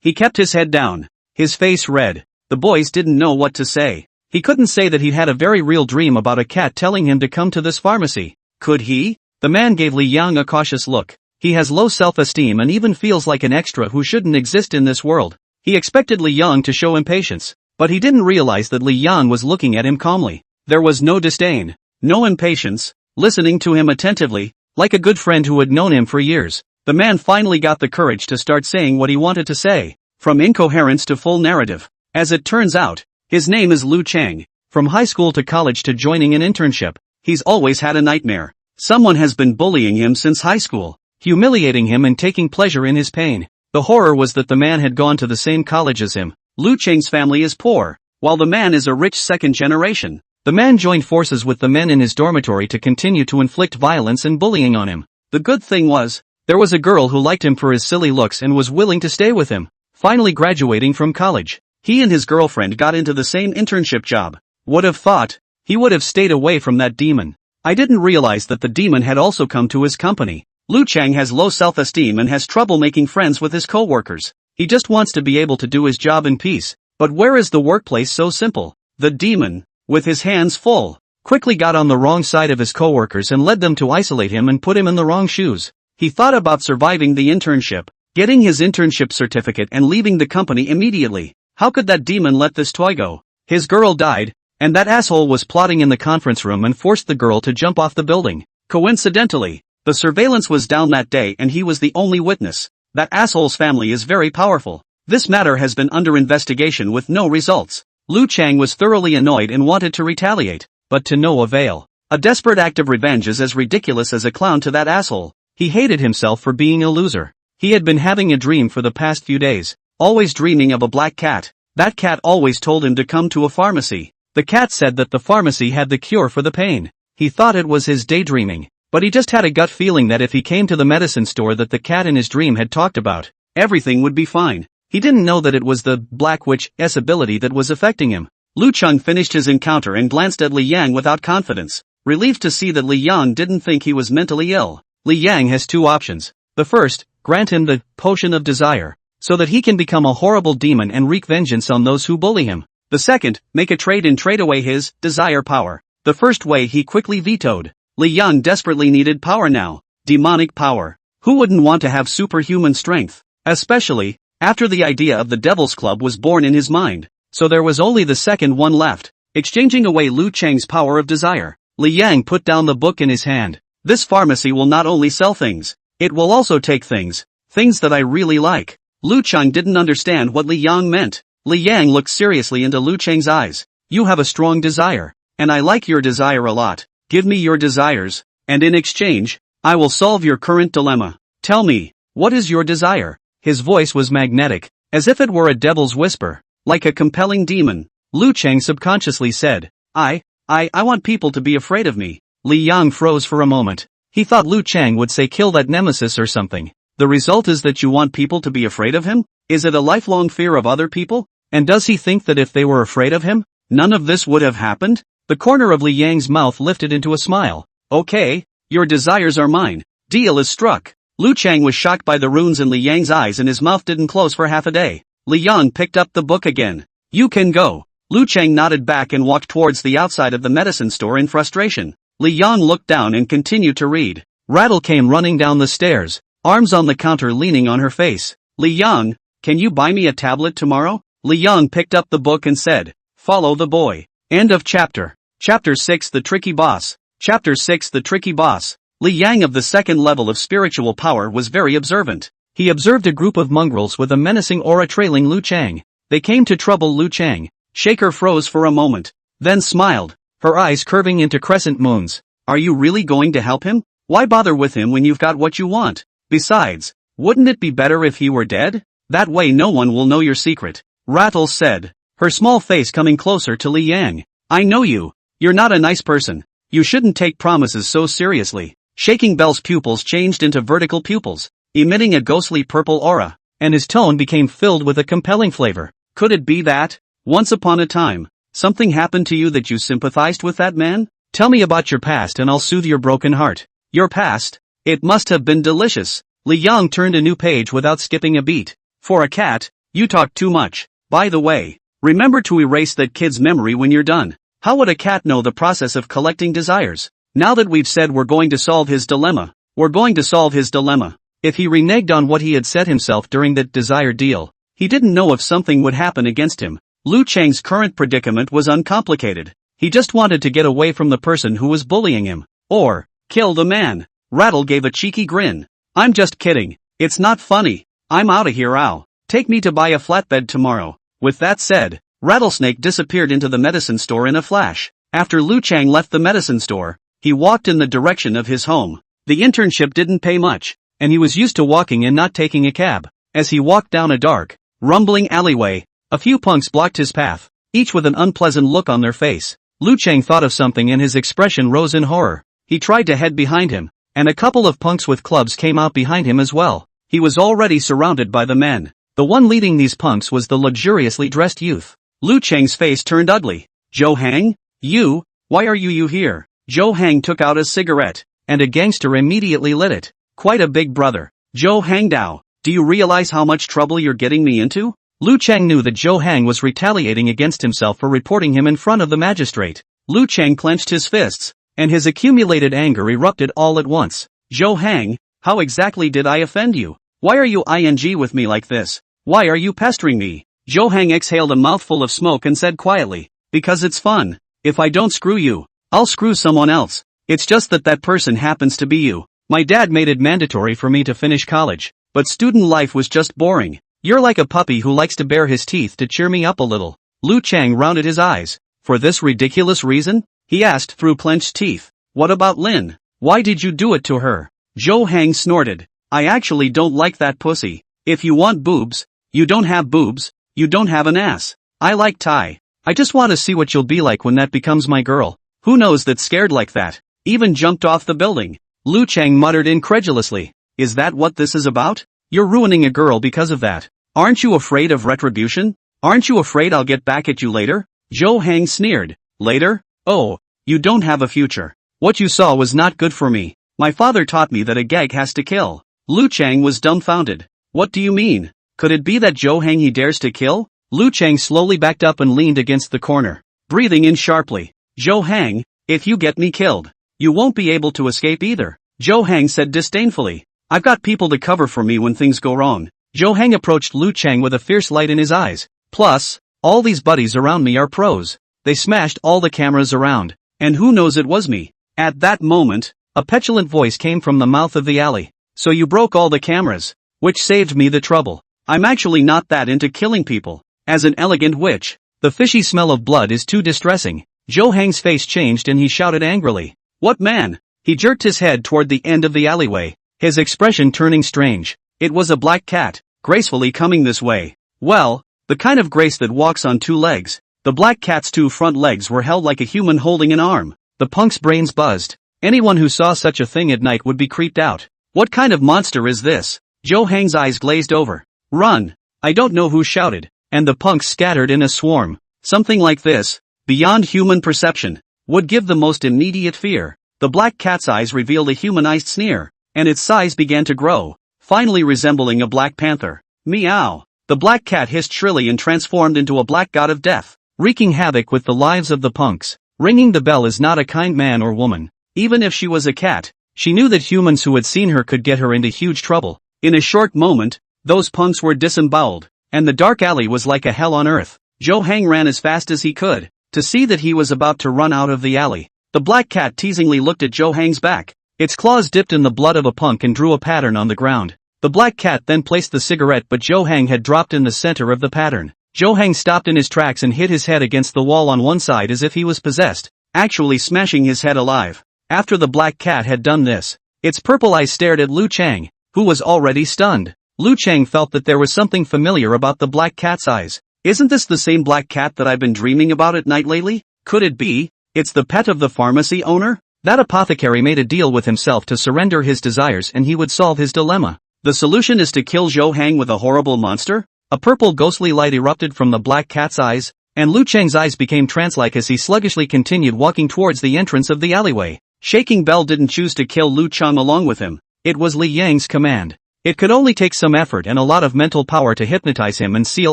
He kept his head down, his face red. The boys didn't know what to say. He couldn't say that he'd had a very real dream about a cat telling him to come to this pharmacy. Could he? The man gave Li Yang a cautious look. He has low self-esteem and even feels like an extra who shouldn't exist in this world. He expected Li Yang to show impatience, but he didn't realize that Li Yang was looking at him calmly. There was no disdain, no impatience, listening to him attentively, like a good friend who had known him for years. The man finally got the courage to start saying what he wanted to say, from incoherence to full narrative. As it turns out, his name is Lu Chang. From high school to college to joining an internship, he's always had a nightmare. Someone has been bullying him since high school, humiliating him and taking pleasure in his pain. The horror was that the man had gone to the same college as him. Lu Cheng's family is poor, while the man is a rich second generation. The man joined forces with the men in his dormitory to continue to inflict violence and bullying on him. The good thing was, there was a girl who liked him for his silly looks and was willing to stay with him. Finally graduating from college, he and his girlfriend got into the same internship job. Would have thought, he would have stayed away from that demon. I didn't realize that the demon had also come to his company. Lu Cheng has low self-esteem and has trouble making friends with his co-workers. He just wants to be able to do his job in peace. But where is the workplace so simple? The demon, with his hands full, quickly got on the wrong side of his co-workers and led them to isolate him and put him in the wrong shoes. He thought about surviving the internship, getting his internship certificate and leaving the company immediately. How could that demon let this toy go? His girl died, and that asshole was plotting in the conference room and forced the girl to jump off the building. Coincidentally, the surveillance was down that day and he was the only witness. That asshole's family is very powerful. This matter has been under investigation with no results. Lu Cheng was thoroughly annoyed and wanted to retaliate, but to no avail. A desperate act of revenge is as ridiculous as a clown to that asshole. He hated himself for being a loser. He had been having a dream for the past few days, always dreaming of a black cat. That cat always told him to come to a pharmacy. The cat said that the pharmacy had the cure for the pain. He thought it was his daydreaming, but he just had a gut feeling that if he came to the medicine store that the cat in his dream had talked about, everything would be fine. He didn't know that it was the Black Witch's ability that was affecting him. Lu Cheng finished his encounter and glanced at Li Yang without confidence, relieved to see that Li Yang didn't think he was mentally ill. Li Yang has two options. The first, grant him the potion of desire, so that he can become a horrible demon and wreak vengeance on those who bully him. The second, make a trade and trade away his desire power. The first way he quickly vetoed. Li Yang desperately needed power now. Demonic power. Who wouldn't want to have superhuman strength? Especially, after the idea of the Devil's Club was born in his mind. So there was only the second one left. Exchanging away Lu Cheng's power of desire. Li Yang put down the book in his hand. This pharmacy will not only sell things, it will also take things. Things that I really like. Lu Cheng didn't understand what Li Yang meant. Li Yang looked seriously into Lu Cheng's eyes. You have a strong desire, and I like your desire a lot. Give me your desires, and in exchange, I will solve your current dilemma. Tell me, what is your desire? His voice was magnetic, as if it were a devil's whisper, like a compelling demon. Lu Cheng subconsciously said, I want people to be afraid of me. Li Yang froze for a moment. He thought Lu Cheng would say kill that nemesis or something. The result is that you want people to be afraid of him? Is it a lifelong fear of other people? And does he think that if they were afraid of him, none of this would have happened? The corner of Li Yang's mouth lifted into a smile. Okay, your desires are mine. Deal is struck. Lu Cheng was shocked by the runes in Li Yang's eyes and his mouth didn't close for half a day. Li Yang picked up the book again. You can go. Lu Cheng nodded back and walked towards the outside of the medicine store in frustration. Li Yang looked down and continued to read. Rattle came running down the stairs, arms on the counter leaning on her face. Li Yang, can you buy me a tablet tomorrow? Li Yang picked up the book and said, follow the boy. End of chapter. Chapter 6 The Tricky Boss. Chapter 6 The Tricky Boss. Li Yang of the second level of spiritual power was very observant. He observed a group of mongrels with a menacing aura trailing Lu Cheng. They came to trouble Lu Cheng. Shaker froze for a moment, then smiled, her eyes curving into crescent moons. Are you really going to help him? Why bother with him when you've got what you want? Besides, wouldn't it be better if he were dead? That way no one will know your secret. Rattle said, her small face coming closer to Li Yang. I know you. You're not a nice person. You shouldn't take promises so seriously. Shaking Bell's pupils changed into vertical pupils, emitting a ghostly purple aura, and his tone became filled with a compelling flavor. Could it be that, once upon a time, something happened to you that you sympathized with that man? Tell me about your past and I'll soothe your broken heart. Your past? It must have been delicious. Li Yang turned a new page without skipping a beat. For a cat, you talk too much. By the way, remember to erase that kid's memory when you're done. How would a cat know the process of collecting desires? Now that we've said we're going to solve his dilemma, we're going to solve his dilemma. If he reneged on what he had said himself during that desire deal, he didn't know if something would happen against him. Lu Cheng's current predicament was uncomplicated. He just wanted to get away from the person who was bullying him. Or, kill the man. Rattle gave a cheeky grin. I'm just kidding. It's not funny. I'm outta here, ow. Take me to buy a flatbed tomorrow. With that said, Rattlesnake disappeared into the medicine store in a flash. After Lu Cheng left the medicine store, he walked in the direction of his home. The internship didn't pay much, and he was used to walking and not taking a cab. As he walked down a dark, rumbling alleyway, a few punks blocked his path, each with an unpleasant look on their face. Lu Cheng thought of something and his expression rose in horror. He tried to head behind him, and a couple of punks with clubs came out behind him as well. He was already surrounded by the men. The one leading these punks was the luxuriously dressed youth. Lu Cheng's face turned ugly. Zhou Hang? You? Why are you here? Zhou Hang took out a cigarette, and a gangster immediately lit it. Quite a big brother. Zhou Hang Dao, do you realize how much trouble you're getting me into? Lu Cheng knew that Zhou Hang was retaliating against himself for reporting him in front of the magistrate. Lu Cheng clenched his fists, and his accumulated anger erupted all at once. Zhou Hang, how exactly did I offend you? Why are you ing with me like this? Why are you pestering me? Zhou Hang exhaled a mouthful of smoke and said quietly, because it's fun. If I don't screw you, I'll screw someone else. It's just that person happens to be you. My dad made it mandatory for me to finish college, but student life was just boring. You're like a puppy who likes to bare his teeth to cheer me up a little. Lu Cheng rounded his eyes. For this ridiculous reason? He asked through clenched teeth. What about Lin? Why did you do it to her? Zhou Hang snorted. I actually don't like that pussy. If you want boobs, you don't have boobs, you don't have an ass. I like Tai. I just want to see what you'll be like when that becomes my girl. Who knows that's scared like that? Even jumped off the building. Lu Cheng muttered incredulously. Is that what this is about? You're ruining a girl because of that. Aren't you afraid of retribution? Aren't you afraid I'll get back at you later? Zhou Hang sneered. Later? Oh, you don't have a future. What you saw was not good for me. My father taught me that a gag has to kill. Lu Cheng was dumbfounded. What do you mean? Could it be that Zhou Hang he dares to kill? Lu Cheng slowly backed up and leaned against the corner, breathing in sharply. Zhou Hang, if you get me killed, you won't be able to escape either. Zhou Hang said disdainfully. I've got people to cover for me when things go wrong. Zhou Hang approached Lu Cheng with a fierce light in his eyes. Plus, all these buddies around me are pros. They smashed all the cameras around, and who knows it was me. At that moment, a petulant voice came from the mouth of the alley. So you broke all the cameras, which saved me the trouble. I'm actually not that into killing people. As an elegant witch, the fishy smell of blood is too distressing. Zhou Hang's face changed and he shouted angrily. What man? He jerked his head toward the end of the alleyway, his expression turning strange. It was a black cat, gracefully coming this way. Well, the kind of grace that walks on two legs. The black cat's two front legs were held like a human holding an arm. The punk's brains buzzed. Anyone who saw such a thing at night would be creeped out. What kind of monster is this? Zhou Hang's eyes glazed over. Run! I don't know who shouted, and the punks scattered in a swarm. Something like this, beyond human perception, would give the most immediate fear. The black cat's eyes revealed a humanized sneer, and its size began to grow, finally resembling a black panther. Meow! The black cat hissed shrilly and transformed into a black god of death, wreaking havoc with the lives of the punks. Ringing the bell is not a kind man or woman. Even if she was a cat, she knew that humans who had seen her could get her into huge trouble. In a short moment, those punks were disemboweled, and the dark alley was like a hell on earth. Zhou Hang ran as fast as he could, to see that he was about to run out of the alley. The black cat teasingly looked at Zhou Hang's back. Its claws dipped in the blood of a punk and drew a pattern on the ground. The black cat then placed the cigarette, but Zhou Hang had dropped in the center of the pattern. Zhou Hang stopped in his tracks and hit his head against the wall on one side as if he was possessed, actually smashing his head alive. After the black cat had done this, its purple eyes stared at Lu Cheng, who was already stunned. Lu Cheng felt that there was something familiar about the black cat's eyes. Isn't this the same black cat that I've been dreaming about at night lately? Could it be? It's the pet of the pharmacy owner? That apothecary made a deal with himself to surrender his desires and he would solve his dilemma. The solution is to kill Zhou Hang with a horrible monster? A purple ghostly light erupted from the black cat's eyes, and Lu Cheng's eyes became trance-like as he sluggishly continued walking towards the entrance of the alleyway. Shaking Bell didn't choose to kill Lu Cheng along with him. It was Li Yang's command. It could only take some effort and a lot of mental power to hypnotize him and seal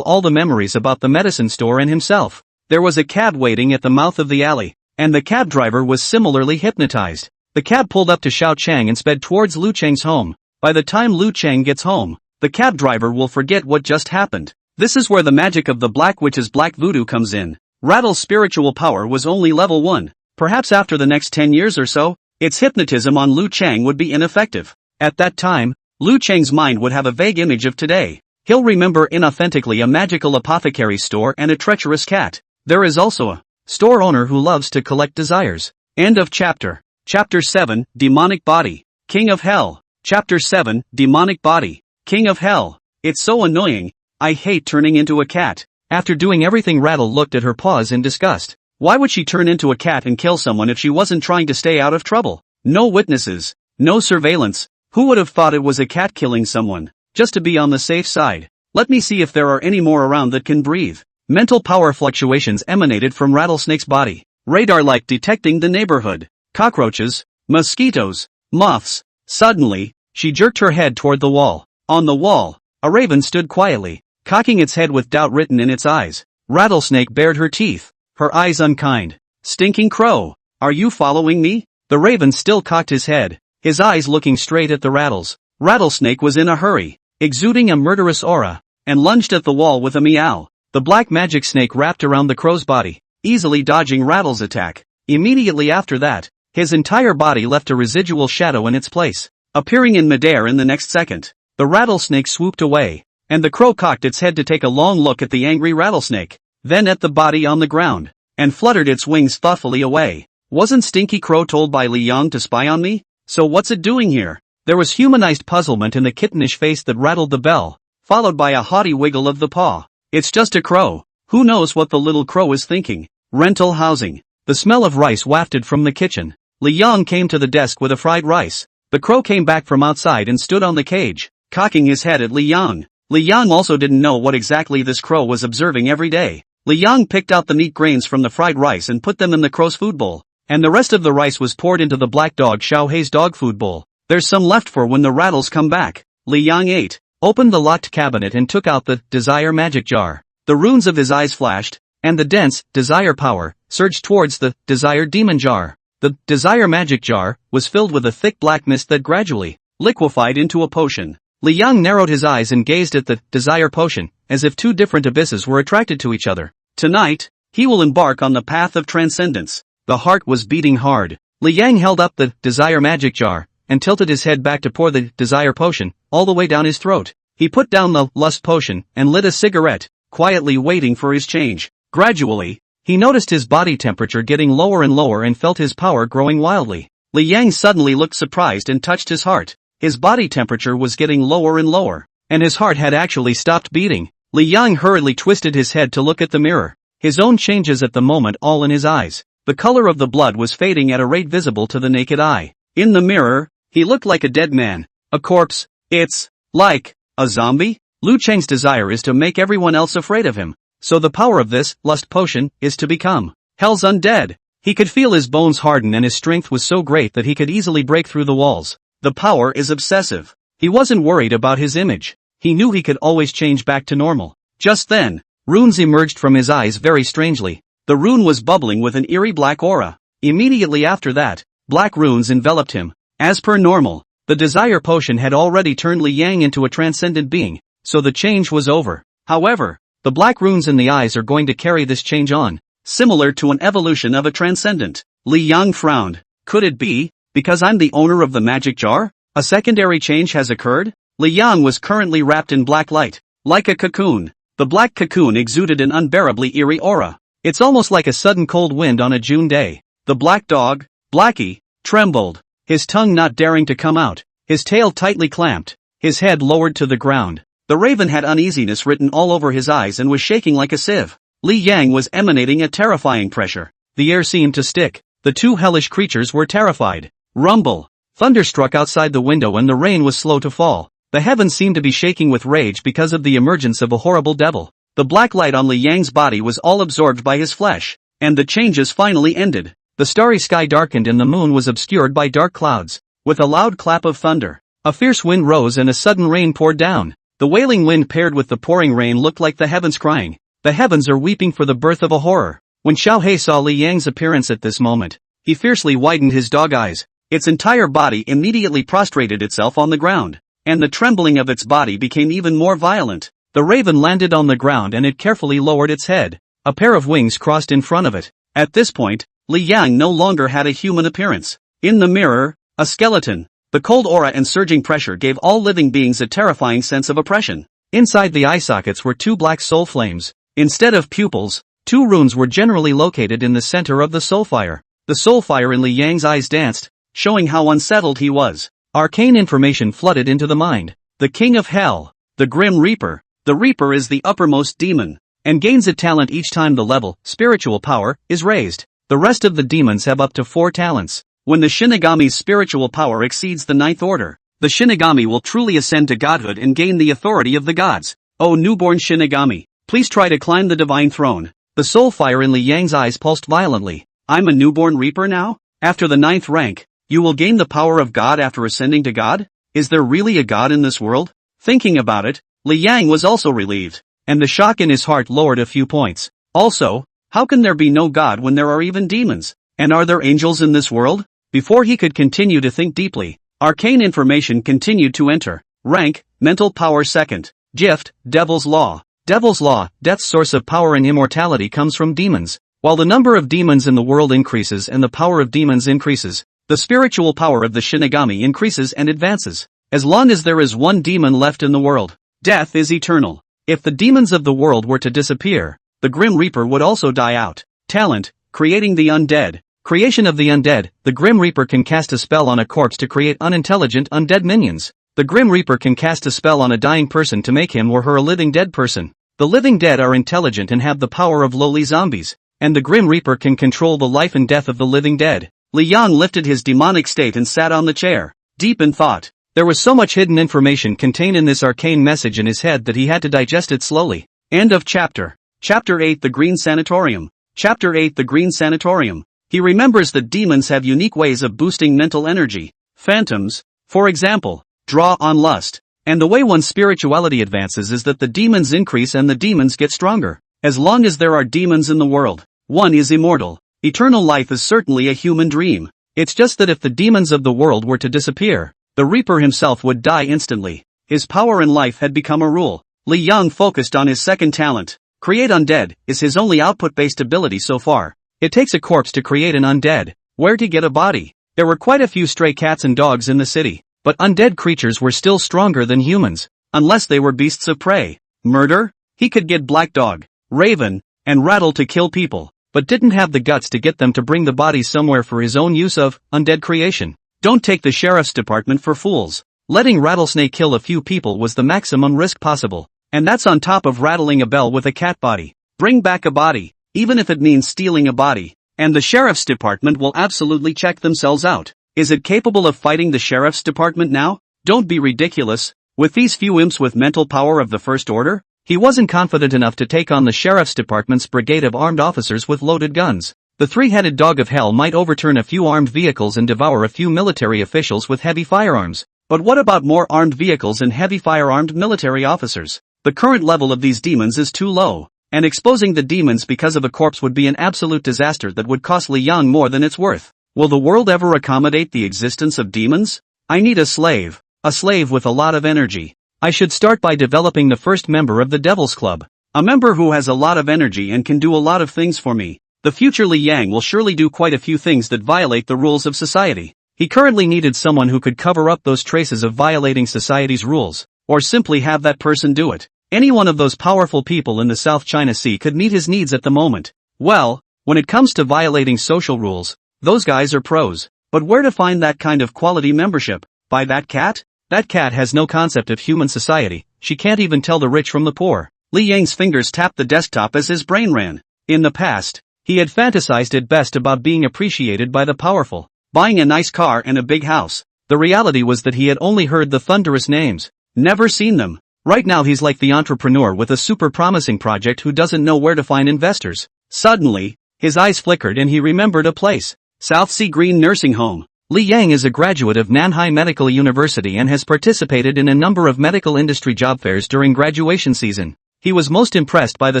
all the memories about the medicine store and himself. There was a cab waiting at the mouth of the alley, and the cab driver was similarly hypnotized. The cab pulled up to Xiao Chang and sped towards Lu Cheng's home. By the time Lu Cheng gets home, the cab driver will forget what just happened. This is where the magic of the Black Witch's black voodoo comes in. Rattle's spiritual power was only level 1. Perhaps after the next 10 years or so, its hypnotism on Lu Cheng would be ineffective. At that time, Lu Cheng's mind would have a vague image of today. He'll remember inauthentically a magical apothecary store and a treacherous cat. There is also a store owner who loves to collect desires. End of chapter. Chapter 7, Demonic Body, King of Hell. Chapter 7, Demonic Body, King of Hell. It's so annoying. I hate turning into a cat. After doing everything, Rattle looked at her paws in disgust. Why would she turn into a cat and kill someone if she wasn't trying to stay out of trouble? No witnesses. No surveillance. Who would have thought it was a cat killing someone? Just to be on the safe side. Let me see if there are any more around that can breathe. Mental power fluctuations emanated from Rattlesnake's body. Radar-like detecting the neighborhood. Cockroaches, mosquitoes, moths. Suddenly, she jerked her head toward the wall. On the wall, a raven stood quietly, cocking its head with doubt written in its eyes. Rattlesnake bared her teeth, her eyes unkind. Stinking crow, are you following me? The raven still cocked his head, his eyes looking straight at the Rattles. Rattlesnake was in a hurry, exuding a murderous aura, and lunged at the wall with a meow. The black magic snake wrapped around the crow's body, easily dodging Rattle's attack. Immediately after that, his entire body left a residual shadow in its place, appearing in midair in the next second. The rattlesnake swooped away, and the crow cocked its head to take a long look at the angry rattlesnake, then at the body on the ground, and fluttered its wings thoughtfully away. Wasn't Stinky Crow told by Li Yang to spy on me? So what's it doing here? There was humanized puzzlement in the kittenish face that rattled the bell, followed by a haughty wiggle of the paw. It's just a crow. Who knows what the little crow is thinking? Rental housing. The smell of rice wafted from the kitchen. Li Yang came to the desk with a fried rice. The crow came back from outside and stood on the cage, cocking his head at Li Yang. Li Yang also didn't know what exactly this crow was observing every day. Li Yang picked out the meat grains from the fried rice and put them in the crow's food bowl, and the rest of the rice was poured into the black dog Xiaohei's dog food bowl. There's some left for when the rattles come back. Li Yang ate, opened the locked cabinet and took out the desire magic jar. The runes of his eyes flashed, and the dense desire power surged towards the desire demon jar. The desire magic jar was filled with a thick black mist that gradually liquefied into a potion. Li Yang narrowed his eyes and gazed at the desire potion, as if two different abysses were attracted to each other. Tonight, he will embark on the path of transcendence. The heart was beating hard. Li Yang held up the desire magic jar, and tilted his head back to pour the desire potion all the way down his throat. He put down the lust potion and lit a cigarette, quietly waiting for his change. Gradually, he noticed his body temperature getting lower and lower and felt his power growing wildly. Li Yang suddenly looked surprised and touched his heart. His body temperature was getting lower and lower, and his heart had actually stopped beating. Li Yang hurriedly twisted his head to look at the mirror. His own changes at the moment all in his eyes. The color of the blood was fading at a rate visible to the naked eye. In the mirror, he looked like a dead man. A corpse. It's like a zombie? Lu Cheng's desire is to make everyone else afraid of him. So the power of this lust potion is to become hell's undead. He could feel his bones harden and his strength was so great that he could easily break through the walls. The power is obsessive. He wasn't worried about his image. He knew he could always change back to normal. Just then, runes emerged from his eyes very strangely. The rune was bubbling with an eerie black aura. Immediately after that, black runes enveloped him. As per normal, the desire potion had already turned Li Yang into a transcendent being, so the change was over. However, the black runes in the eyes are going to carry this change on, similar to an evolution of a transcendent. Li Yang frowned. Could it be, because I'm the owner of the magic jar? A secondary change has occurred? Li Yang was currently wrapped in black light, like a cocoon. The black cocoon exuded an unbearably eerie aura. It's almost like a sudden cold wind on a June day. The black dog, Blackie, trembled, his tongue not daring to come out, his tail tightly clamped, his head lowered to the ground. The raven had uneasiness written all over his eyes and was shaking like a sieve. Li Yang was emanating a terrifying pressure. The air seemed to stick. The two hellish creatures were terrified. Rumble. Thunder struck outside the window and the rain was slow to fall. The heavens seemed to be shaking with rage because of the emergence of a horrible devil. The black light on Li Yang's body was all absorbed by his flesh, and the changes finally ended. The starry sky darkened and the moon was obscured by dark clouds. With a loud clap of thunder, a fierce wind rose and a sudden rain poured down. The wailing wind paired with the pouring rain looked like the heavens crying. The heavens are weeping for the birth of a horror. When Xiaohei saw Li Yang's appearance at this moment, he fiercely widened his dog eyes. Its entire body immediately prostrated itself on the ground, and the trembling of its body became even more violent. The raven landed on the ground and it carefully lowered its head. A pair of wings crossed in front of it. At this point, Li Yang no longer had a human appearance. In the mirror, a skeleton. The cold aura and surging pressure gave all living beings a terrifying sense of oppression. Inside the eye sockets were two black soul flames. Instead of pupils, two runes were generally located in the center of the soul fire. The soul fire in Li Yang's eyes danced, showing how unsettled he was. Arcane information flooded into the mind. The king of hell. the Grim Reaper. The Reaper is the uppermost demon, and gains a talent each time the level, spiritual power, is raised. The rest of the demons have up to 4 talents. When the Shinigami's spiritual power exceeds the 9th order, the Shinigami will truly ascend to godhood and gain the authority of the gods. O newborn Shinigami, please try to climb the divine throne. The soul fire in Li Yang's eyes pulsed violently. I'm a newborn Reaper now? After the 9th rank, you will gain the power of God after ascending to God? Is there really a God in this world? Thinking about it, Li Yang was also relieved, and the shock in his heart lowered a few points. Also, how can there be no God when there are even demons? And are there angels in this world? Before he could continue to think deeply, arcane information continued to enter. Rank, mental power 2nd. Gift, Devil's Law. Devil's Law, death's source of power and immortality comes from demons. While the number of demons in the world increases and the power of demons increases, the spiritual power of the Shinigami increases and advances. As long as there is one demon left in the world, death is eternal. If the demons of the world were to disappear, the Grim Reaper would also die out. Talent, creating the undead. Creation of the undead. The Grim Reaper can cast a spell on a corpse to create unintelligent undead minions. The Grim Reaper can cast a spell on a dying person to make him or her a living dead person. The living dead are intelligent and have the power of lowly zombies, and the Grim Reaper can control the life and death of the living dead. Li Yang lifted his demonic state and sat on the chair, deep in thought. There was so much hidden information contained in this arcane message in his head that he had to digest it slowly. End of chapter. Chapter 8 The Green Sanatorium. Chapter 8 The Green Sanatorium. He remembers that demons have unique ways of boosting mental energy. Phantoms, for example, draw on lust. And the way one's spirituality advances is that the demons increase and the demons get stronger. As long as there are demons in the world, one is immortal. Eternal life is certainly a human dream. It's just that if the demons of the world were to disappear, the Reaper himself would die instantly. His power in life had become a rule. Li Yang focused on his 2nd talent. Create undead is his only output-based ability so far. It takes a corpse to create an undead. Where to get a body? There were quite a few stray cats and dogs in the city, but undead creatures were still stronger than humans, unless they were beasts of prey. Murder? He could get Black Dog, Raven, and Rattle to kill people, but didn't have the guts to get them to bring the bodies somewhere for his own use of undead creation. Don't take the sheriff's department for fools. Letting Rattlesnake kill a few people was the maximum risk possible, and that's on top of rattling a bell with a cat body. Bring back a body, even if it means stealing a body, and the sheriff's department will absolutely check themselves out. Is it capable of fighting the sheriff's department now? Don't be ridiculous. With these few imps with mental power of the first order, he wasn't confident enough to take on the sheriff's department's brigade of armed officers with loaded guns. The 3-headed dog of hell might overturn a few armed vehicles and devour a few military officials with heavy firearms. But what about more armed vehicles and heavy firearmed military officers? The current level of these demons is too low, and exposing the demons because of a corpse would be an absolute disaster that would cost Li Yang more than it's worth. Will the world ever accommodate the existence of demons? I need a slave with a lot of energy. I should start by developing the first member of the Devil's Club. A member who has a lot of energy and can do a lot of things for me. The future Li Yang will surely do quite a few things that violate the rules of society. He currently needed someone who could cover up those traces of violating society's rules, or simply have that person do it. Any one of those powerful people in the South China Sea could meet his needs at the moment. Well, when it comes to violating social rules, those guys are pros. But where to find that kind of quality membership? By that cat? That cat has no concept of human society. She can't even tell the rich from the poor. Li Yang's fingers tapped the desktop as his brain ran. In the past, he had fantasized at best about being appreciated by the powerful, buying a nice car and a big house. The reality was that he had only heard the thunderous names, never seen them. Right now he's like the entrepreneur with a super promising project who doesn't know where to find investors. Suddenly, his eyes flickered and he remembered a place. South Sea Green Nursing Home. Li Yang is a graduate of Nanhai Medical University and has participated in a number of medical industry job fairs during graduation season. He was most impressed by the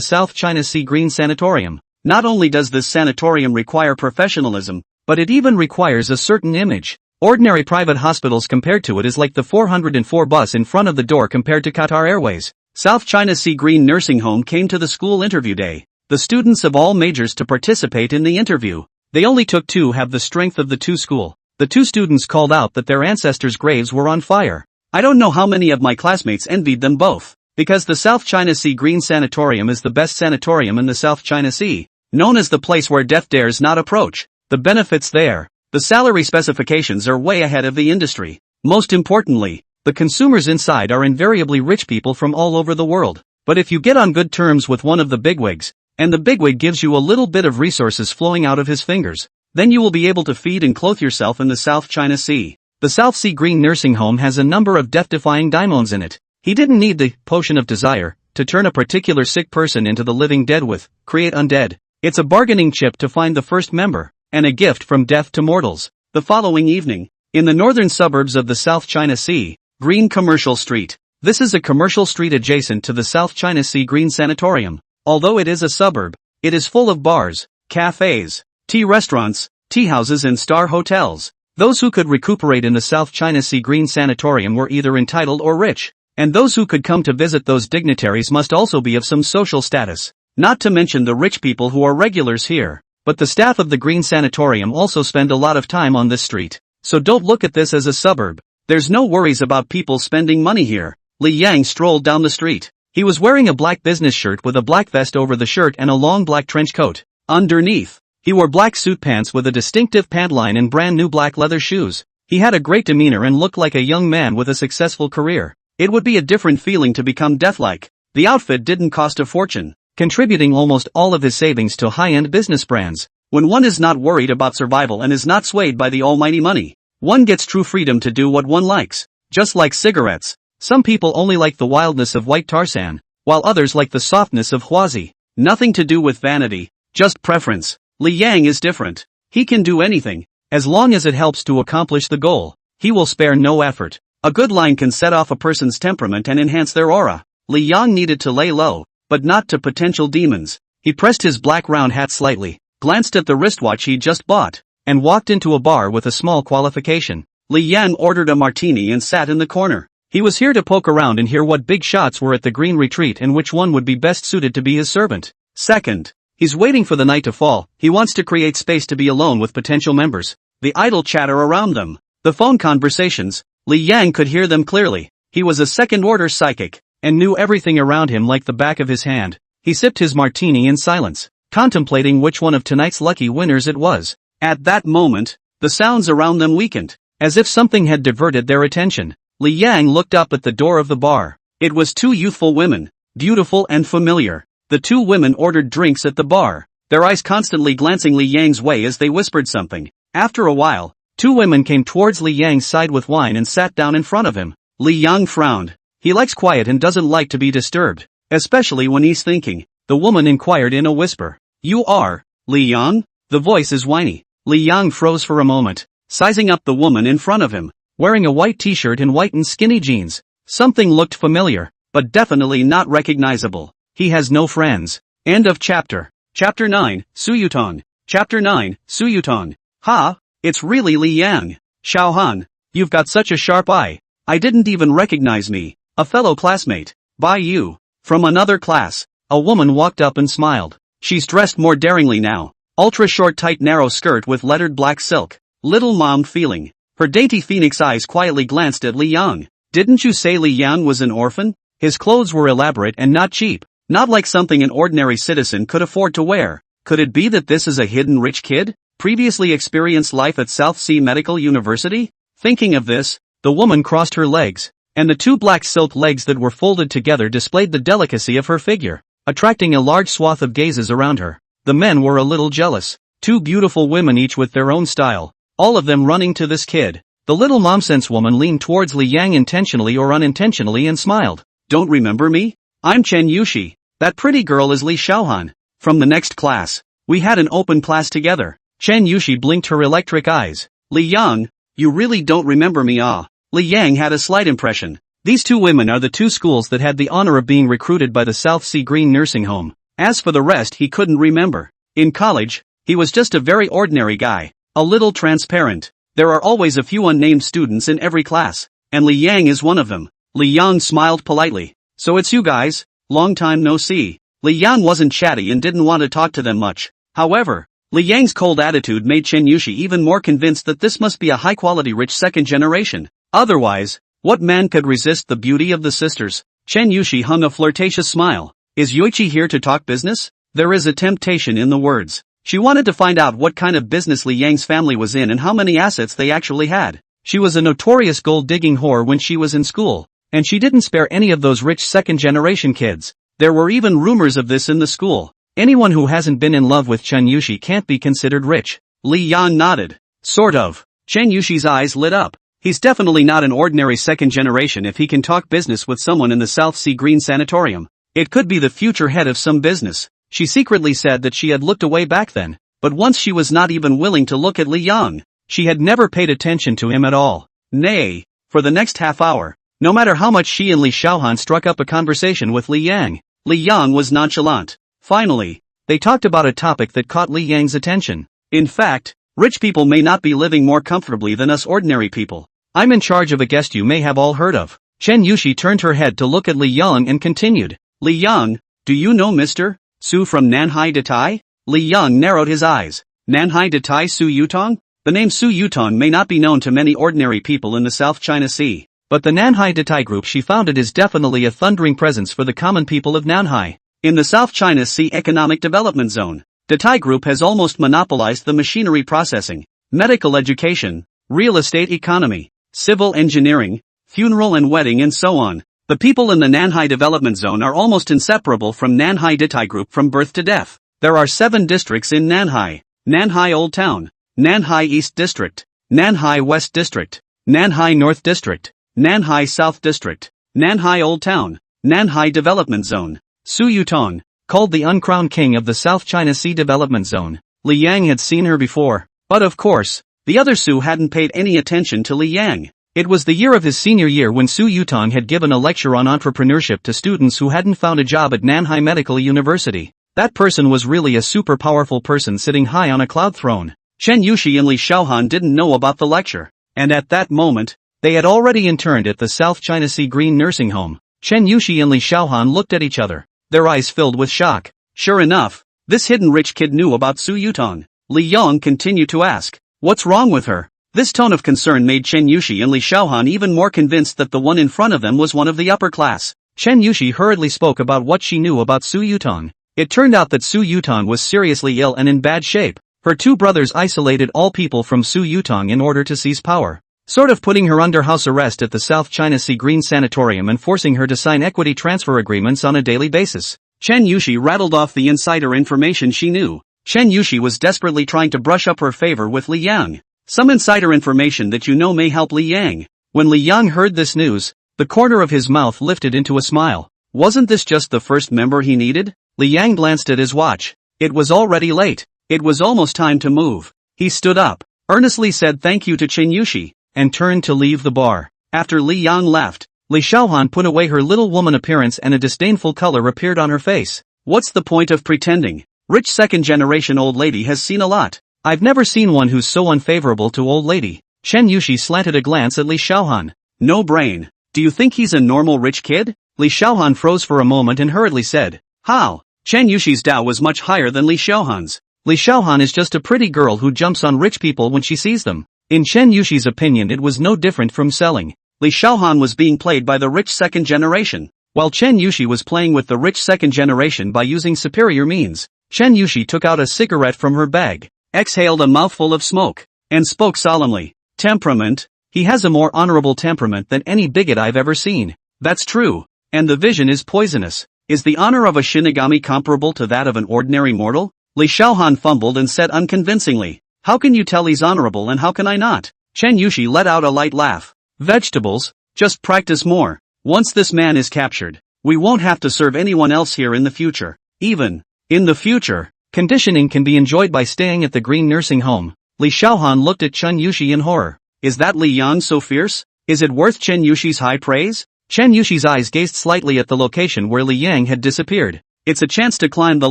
South China Sea Green Sanatorium. Not only does this sanatorium require professionalism, but it even requires a certain image. Ordinary private hospitals compared to it is like the 404 bus in front of the door compared to Qatar Airways. South China Sea Green Nursing Home came to the school interview day. The students of all majors to participate in the interview. They only took 2 have the strength of the 2 school. The 2 students called out that their ancestors' graves were on fire. I don't know how many of my classmates envied them both, because the South China Sea Green Sanatorium is the best sanatorium in the South China Sea, known as the place where death dares not approach. The benefits there. The salary specifications are way ahead of the industry. Most importantly, The consumers inside are invariably rich people from all over the world. But if you get on good terms with one of the bigwigs, and the bigwig gives you a little bit of resources flowing out of his fingers, then you will be able to feed and clothe yourself in the South China Sea. The South Sea Green Nursing Home has a number of death-defying daimons in it. He didn't need the potion of desire to turn a particular sick person into the living dead with, create undead. It's a bargaining chip to find the first member, and a gift from death to mortals. The following evening, in the northern suburbs of the South China Sea, Green Commercial Street. This is a commercial street adjacent to the South China Sea Green Sanatorium. Although it is a suburb, it is full of bars, cafes, tea restaurants, tea houses and star hotels. Those who could recuperate in the South China Sea Green Sanatorium were either entitled or rich, and those who could come to visit those dignitaries must also be of some social status. Not to mention the rich people who are regulars here. But the staff of the Green Sanatorium also spend a lot of time on this street. So don't look at this as a suburb. There's no worries about people spending money here. Li Yang strolled down the street. He was wearing a black business shirt with a black vest over the shirt and a long black trench coat. Underneath, he wore black suit pants with a distinctive pant line and brand new black leather shoes. He had a great demeanor and looked like a young man with a successful career. It would be a different feeling to become deathlike. The outfit didn't cost a fortune, contributing almost all of his savings to high-end business brands. When one is not worried about survival and is not swayed by the almighty money, one gets true freedom to do what one likes. Just like cigarettes, some people only like the wildness of white Tarzan, while others like the softness of Huazi. Nothing to do with vanity, just preference. Li Yang is different. He can do anything, as long as it helps to accomplish the goal. He will spare no effort. A good line can set off a person's temperament and enhance their aura. Li Yang needed to lay low, but not to potential demons. He pressed his black round hat slightly, glanced at the wristwatch he just bought, and walked into a bar with a small qualification. Li Yang ordered a martini and sat in the corner. He was here to poke around and hear what big shots were at the Green Retreat and which one would be best suited to be his servant. Second, he's waiting for the night to fall. He wants to create space to be alone with potential members. The idle chatter around them, the phone conversations, Li Yang could hear them clearly. He was a second-order psychic, and knew everything around him like the back of his hand. He sipped his martini in silence, contemplating which one of tonight's lucky winners it was. At that moment, the sounds around them weakened, as if something had diverted their attention. Li Yang looked up at the door of the bar. It was two youthful women, beautiful and familiar. The two women ordered drinks at the bar, their eyes constantly glancing Li Yang's way as they whispered something. After a while, two women came towards Li Yang's side with wine and sat down in front of him. Li Yang frowned. He likes quiet and doesn't like to be disturbed, especially when he's thinking. The woman inquired in a whisper. "You are Li Yang?" The voice is whiny. Li Yang froze for a moment, sizing up the woman in front of him, wearing a white t-shirt and white and skinny jeans. Something looked familiar, but definitely not recognizable. He has no friends. End of chapter. Chapter 9, Suyutong. Chapter 9, Suyutong. Ha, it's really Li Yang. Xiaohan, you've got such a sharp eye. I didn't even recognize me. A fellow classmate. By you. From another class. A woman walked up and smiled. She's dressed more daringly now. Ultra-short tight narrow skirt with lettered black silk. Little mom feeling. Her dainty phoenix eyes quietly glanced at Li Yang. Didn't you say Li Yang was an orphan? His clothes were elaborate and not cheap. Not like something an ordinary citizen could afford to wear. Could it be that this is a hidden rich kid? Previously experienced life at South Sea Medical University? Thinking of this, the woman crossed her legs, and the two black silk legs that were folded together displayed the delicacy of her figure, attracting a large swath of gazes around her. The men were a little jealous. Two beautiful women each with their own style, all of them running to this kid. The little nonsense woman leaned towards Li Yang intentionally or unintentionally and smiled. Don't remember me? I'm Chen Yushi. That pretty girl is Li Xiaohan. From the next class. We had an open class together. Chen Yushi blinked her electric eyes. Li Yang, you really don't remember me, ah? Li Yang had a slight impression. These two women are the two schools that had the honor of being recruited by the South Sea Green Nursing Home. As for the rest he couldn't remember. In college, he was just a very ordinary guy. A little transparent. There are always a few unnamed students in every class, and Li Yang is one of them. Li Yang smiled politely. So it's you guys? Long time no see. Li Yang wasn't chatty and didn't want to talk to them much. However, Li Yang's cold attitude made Chen Yushi even more convinced that this must be a high-quality rich second generation. Otherwise, what man could resist the beauty of the sisters? Chen Yushi hung a flirtatious smile. Is Yoichi here to talk business? There is a temptation in the words. She wanted to find out what kind of business Li Yang's family was in and how many assets they actually had. She was a notorious gold-digging whore when she was in school, and she didn't spare any of those rich second-generation kids. There were even rumors of this in the school. Anyone who hasn't been in love with Chen Yushi can't be considered rich. Li Yang nodded. Sort of. Chen Yushi's eyes lit up. He's definitely not an ordinary second generation if he can talk business with someone in the South Sea Green Sanatorium. It could be the future head of some business. She secretly said that she had looked away back then, but once she was not even willing to look at Li Yang. She had never paid attention to him at all. Nay, for the next half hour, no matter how much she and Li Xiaohan struck up a conversation with Li Yang, Li Yang was nonchalant. Finally, they talked about a topic that caught Li Yang's attention. In fact, rich people may not be living more comfortably than us ordinary people. I'm in charge of a guest you may have all heard of. Chen Yushi turned her head to look at Li Yang and continued. Li Yang, do you know Mr. Su from Nanhai Datai? Li Yang narrowed his eyes. Nanhai Datai Su Yutong? The name Su Yutong may not be known to many ordinary people in the South China Sea, but the Nanhai Datai group she founded is definitely a thundering presence for the common people of Nanhai. In the South China Sea Economic Development Zone, Datai Group has almost monopolized the machinery processing, medical education, real estate economy, civil engineering, funeral and wedding and so on. The people in the Nanhai Development Zone are almost inseparable from Nanhai Datai Group from birth to death. There are 7 districts in Nanhai: Nanhai Old Town, Nanhai East District, Nanhai West District, Nanhai North District, Nanhai South District, Nanhai Old Town, Nanhai Development Zone. Su Yutong, called the uncrowned king of the South China Sea Development Zone. Li Yang had seen her before, but of course, the other Su hadn't paid any attention to Li Yang. It was the year of his senior year when Su Yutong had given a lecture on entrepreneurship to students who hadn't found a job at Nanhai Medical University. That person was really a super powerful person sitting high on a cloud throne. Chen Yushi and Li Xiaohan didn't know about the lecture, and at that moment, they had already interned at the South China Sea Green Nursing Home. Chen Yushi and Li Xiaohan looked at each other, their eyes filled with shock. Sure enough, this hidden rich kid knew about Su Yutong. Li Yang continued to ask, what's wrong with her? This tone of concern made Chen Yushi and Li Xiaohan even more convinced that the one in front of them was one of the upper class. Chen Yushi hurriedly spoke about what she knew about Su Yutong. It turned out that Su Yutong was seriously ill and in bad shape. Her 2 brothers isolated all people from Su Yutong in order to seize power, sort of putting her under house arrest at the South China Sea Green Sanatorium and forcing her to sign equity transfer agreements on a daily basis. Chen Yushi rattled off the insider information she knew. Chen Yushi was desperately trying to brush up her favor with Li Yang. Some insider information that you know may help Li Yang. When Li Yang heard this news, the corner of his mouth lifted into a smile. Wasn't this just the first member he needed? Li Yang glanced at his watch. It was already late. It was almost time to move. He stood up, earnestly said thank you to Chen Yushi, and turned to leave the bar. After Li Yang left, Li Xiaohan put away her little woman appearance and a disdainful color appeared on her face. What's the point of pretending? Rich second-generation old lady has seen a lot. I've never seen one who's so unfavorable to old lady. Chen Yushi slanted a glance at Li Xiaohan. No brain. Do you think he's a normal rich kid? Li Xiaohan froze for a moment and hurriedly said, how? Chen Yushi's Dao was much higher than Li Xiaohan's. Li Xiaohan is just a pretty girl who jumps on rich people when she sees them. In Chen Yushi's opinion it was no different from selling. Li Xiaohan was being played by the rich second generation, while Chen Yushi was playing with the rich second generation by using superior means. Chen Yushi took out a cigarette from her bag, exhaled a mouthful of smoke, and spoke solemnly. Temperament? He has a more honorable temperament than any bigot I've ever seen. That's true. And the vision is poisonous. Is the honor of a Shinigami comparable to that of an ordinary mortal? Li Xiaohan fumbled and said unconvincingly, how can you tell he's honorable and how can I not? Chen Yushi let out a light laugh. Vegetables, just practice more. Once this man is captured, we won't have to serve anyone else here in the future. Even in the future, conditioning can be enjoyed by staying at the Green Nursing Home. Li Xiaohan looked at Chen Yushi in horror. Is that Li Yang so fierce? Is it worth Chen Yushi's high praise? Chen Yushi's eyes gazed slightly at the location where Li Yang had disappeared. It's a chance to climb the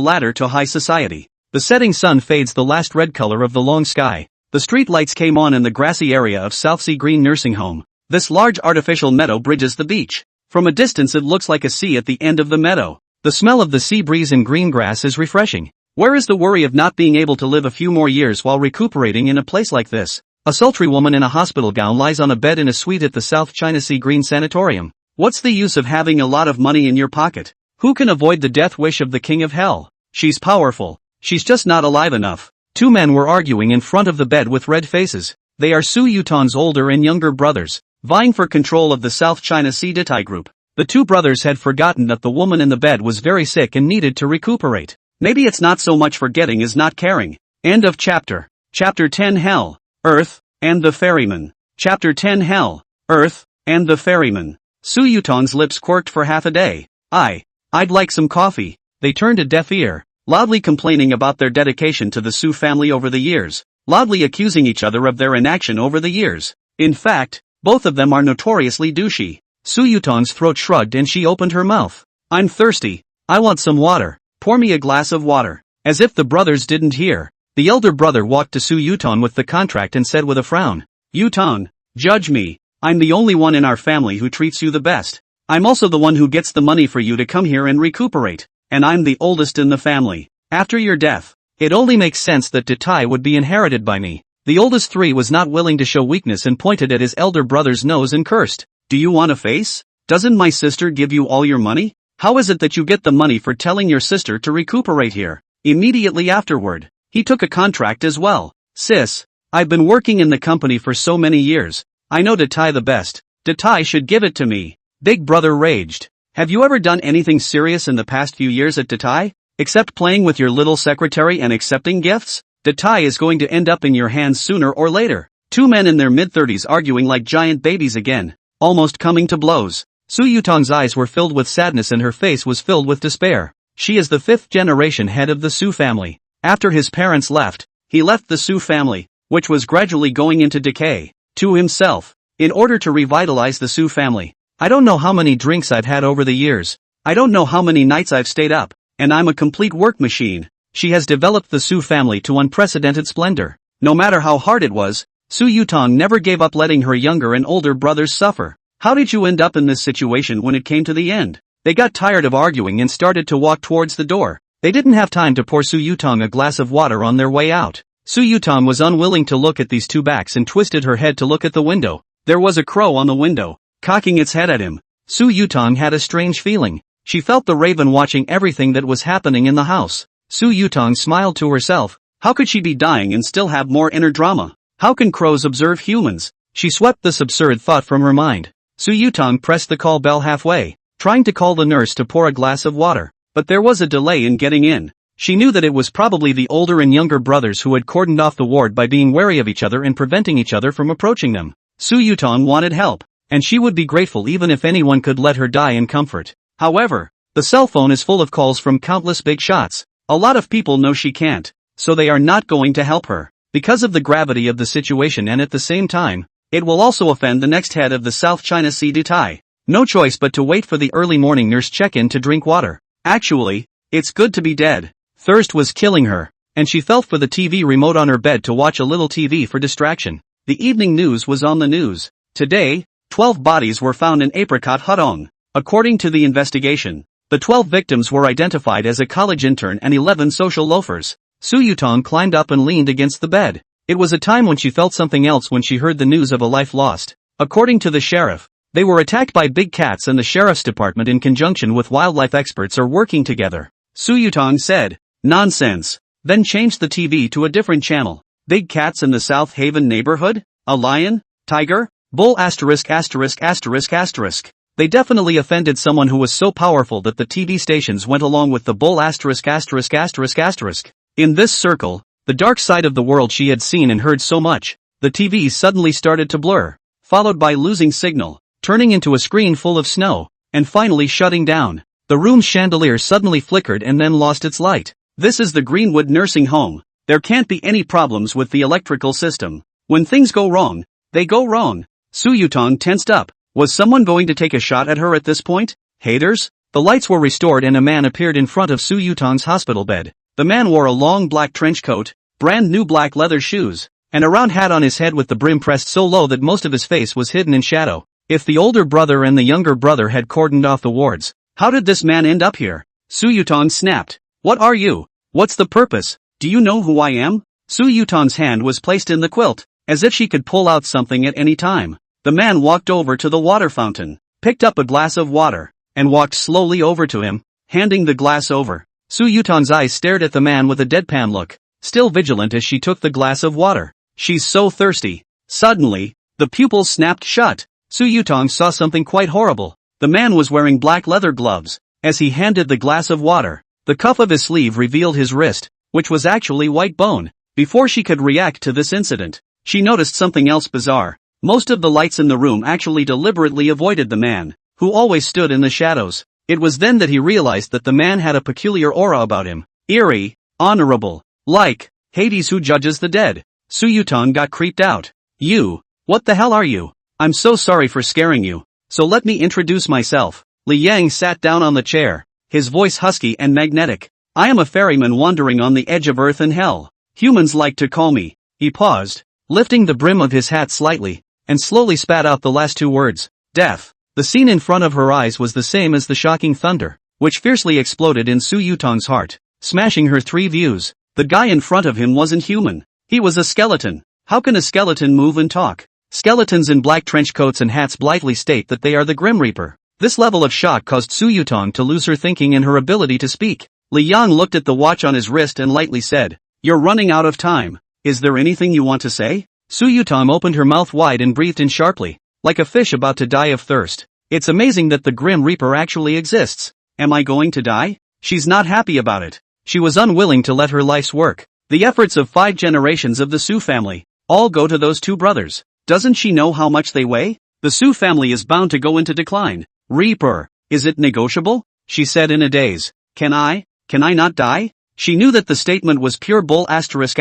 ladder to high society. The setting sun fades the last red color of the long sky. The street lights came on in the grassy area of South Sea Green Nursing Home. This large artificial meadow bridges the beach. From a distance it looks like a sea at the end of the meadow. The smell of the sea breeze and green grass is refreshing. Where is the worry of not being able to live a few more years while recuperating in a place like this? A sultry woman in a hospital gown lies on a bed in a suite at the South China Sea Green Sanatorium. What's the use of having a lot of money in your pocket? Who can avoid the death wish of the king of hell? She's powerful. She's just not alive enough. 2 men were arguing in front of the bed with red faces. They are Su Yutong's older and younger brothers, vying for control of the South China Sea Ditai group. The two brothers had forgotten that the woman in the bed was very sick and needed to recuperate. Maybe it's not so much forgetting as not caring. End of chapter. Chapter 10 Hell, Earth, and the Ferryman. Chapter 10 Hell, Earth, and the Ferryman. Su Yutong's lips quirked for half a day. I'd like some coffee. They turned a deaf ear, loudly complaining about their dedication to the Su family over the years, loudly accusing each other of their inaction over the years. In fact, both of them are notoriously douchey. Su Yutong's throat shrugged and she opened her mouth. I'm thirsty. I want some water. Pour me a glass of water. As if the brothers didn't hear, the elder brother walked to Su Yutong with the contract and said with a frown, Yutong, judge me. I'm the only one in our family who treats you the best. I'm also the one who gets the money for you to come here and recuperate, and I'm the oldest in the family. After your death, it only makes sense that Ditai would be inherited by me. The oldest three was not willing to show weakness and pointed at his elder brother's nose and cursed. Do you want a face? Doesn't my sister give you all your money? How is it that you get the money for telling your sister to recuperate here? Immediately afterward, he took a contract as well. Sis, I've been working in the company for so many years. I know Ditai the best. Ditai should give it to me. Big brother raged. Have you ever done anything serious in the past few years at Ditai? Except playing with your little secretary and accepting gifts? Ditai is going to end up in your hands sooner or later. Two men in their mid-30s arguing like giant babies again, almost coming to blows. Su Yutong's eyes were filled with sadness and her face was filled with despair. She is the fifth-generation head of the Su family. After his parents left, he left the Su family, which was gradually going into decay, to himself, in order to revitalize the Su family. I don't know how many drinks I've had over the years. I don't know how many nights I've stayed up, and I'm a complete work machine. She has developed the Su family to unprecedented splendor. No matter how hard it was, Su Yutong never gave up letting her younger and older brothers suffer. How did you end up in this situation when it came to the end? They got tired of arguing and started to walk towards the door. They didn't have time to pour Su Yutong a glass of water on their way out. Su Yutong was unwilling to look at these two backs and twisted her head to look at the window. There was a crow on the window, cocking its head at him. Su Yutong had a strange feeling. She felt the raven watching everything that was happening in the house. Su Yutong smiled to herself. How could she be dying and still have more inner drama? How can crows observe humans? She swept this absurd thought from her mind. Su Yutong pressed the call bell halfway, trying to call the nurse to pour a glass of water. But there was a delay in getting in. She knew that it was probably the older and younger brothers who had cordoned off the ward by being wary of each other and preventing each other from approaching them. Su Yutong wanted help, and she would be grateful even if anyone could let her die in comfort. However, the cell phone is full of calls from countless big shots. A lot of people know she can't, so they are not going to help her. Because of the gravity of the situation and at the same time, it will also offend the next head of the South China Sea Ditai. No choice but to wait for the early morning nurse check-in to drink water. Actually, it's good to be dead. Thirst was killing her, and she felt for the TV remote on her bed to watch a little TV for distraction. The evening news was on the news. Today, 12 bodies were found in Apricot Hutong. According to the investigation, the 12 victims were identified as a college intern and 11 social loafers. Su Yutong climbed up and leaned against the bed. It was a time when she felt something else when she heard the news of a life lost. According to the sheriff, they were attacked by big cats and the sheriff's department in conjunction with wildlife experts are working together. Su Yutong said, nonsense, then changed the TV to a different channel. Big cats in the South Haven neighborhood? A lion? Tiger? Bull asterisk asterisk asterisk asterisk. They definitely offended someone who was so powerful that the TV stations went along with the bull asterisk asterisk asterisk asterisk. In this circle, the dark side of the world she had seen and heard so much, the TV suddenly started to blur, followed by losing signal, turning into a screen full of snow, and finally shutting down. The room's chandelier suddenly flickered and then lost its light. This is the Greenwood nursing home. There can't be any problems with the electrical system. When things go wrong, they go wrong. Su Yutong tensed up. Was someone going to take a shot at her at this point? Haters? The lights were restored and a man appeared in front of Su Yutong's hospital bed. The man wore a long black trench coat, brand new black leather shoes, and a round hat on his head with the brim pressed so low that most of his face was hidden in shadow. If the older brother and the younger brother had cordoned off the wards, how did this man end up here? Su Yutong snapped. What are you? What's the purpose? Do you know who I am? Su Yutong's hand was placed in the quilt, as if she could pull out something at any time. The man walked over to the water fountain, picked up a glass of water, and walked slowly over to him, handing the glass over. Su Yutong's eyes stared at the man with a deadpan look, still vigilant as she took the glass of water. She's so thirsty. Suddenly, the pupils snapped shut. Su Yutong saw something quite horrible. The man was wearing black leather gloves. As he handed the glass of water, the cuff of his sleeve revealed his wrist, which was actually white bone. Before she could react to this incident, she noticed something else bizarre. Most of the lights in the room actually deliberately avoided the man, who always stood in the shadows. It was then that he realized that the man had a peculiar aura about him. Eerie, honorable, like Hades who judges the dead. Su Yutong got creeped out. You, what the hell are you? I'm so sorry for scaring you. So let me introduce myself. Li Yang sat down on the chair, his voice husky and magnetic. I am a ferryman wandering on the edge of earth and hell. Humans like to call me. He paused, lifting the brim of his hat slightly, and slowly spat out the last two words. Death. The scene in front of her eyes was the same as the shocking thunder, which fiercely exploded in Su Yutong's heart, smashing her three views. The guy in front of him wasn't human. He was a skeleton. How can a skeleton move and talk? Skeletons in black trench coats and hats blithely state that they are the Grim Reaper. This level of shock caused Su Yutong to lose her thinking and her ability to speak. Li Yang looked at the watch on his wrist and lightly said, "You're running out of time. Is there anything you want to say?" Su Yutong opened her mouth wide and breathed in sharply, like a fish about to die of thirst. It's amazing that the Grim Reaper actually exists. Am I going to die? She's not happy about it. She was unwilling to let her life's work, the efforts of 5 generations of the Su family, all go to those 2 brothers. Doesn't she know how much they weigh? The Su family is bound to go into decline. Reaper, is it negotiable? She said in a daze. Can I not die? She knew that the statement was pure bull asterisk.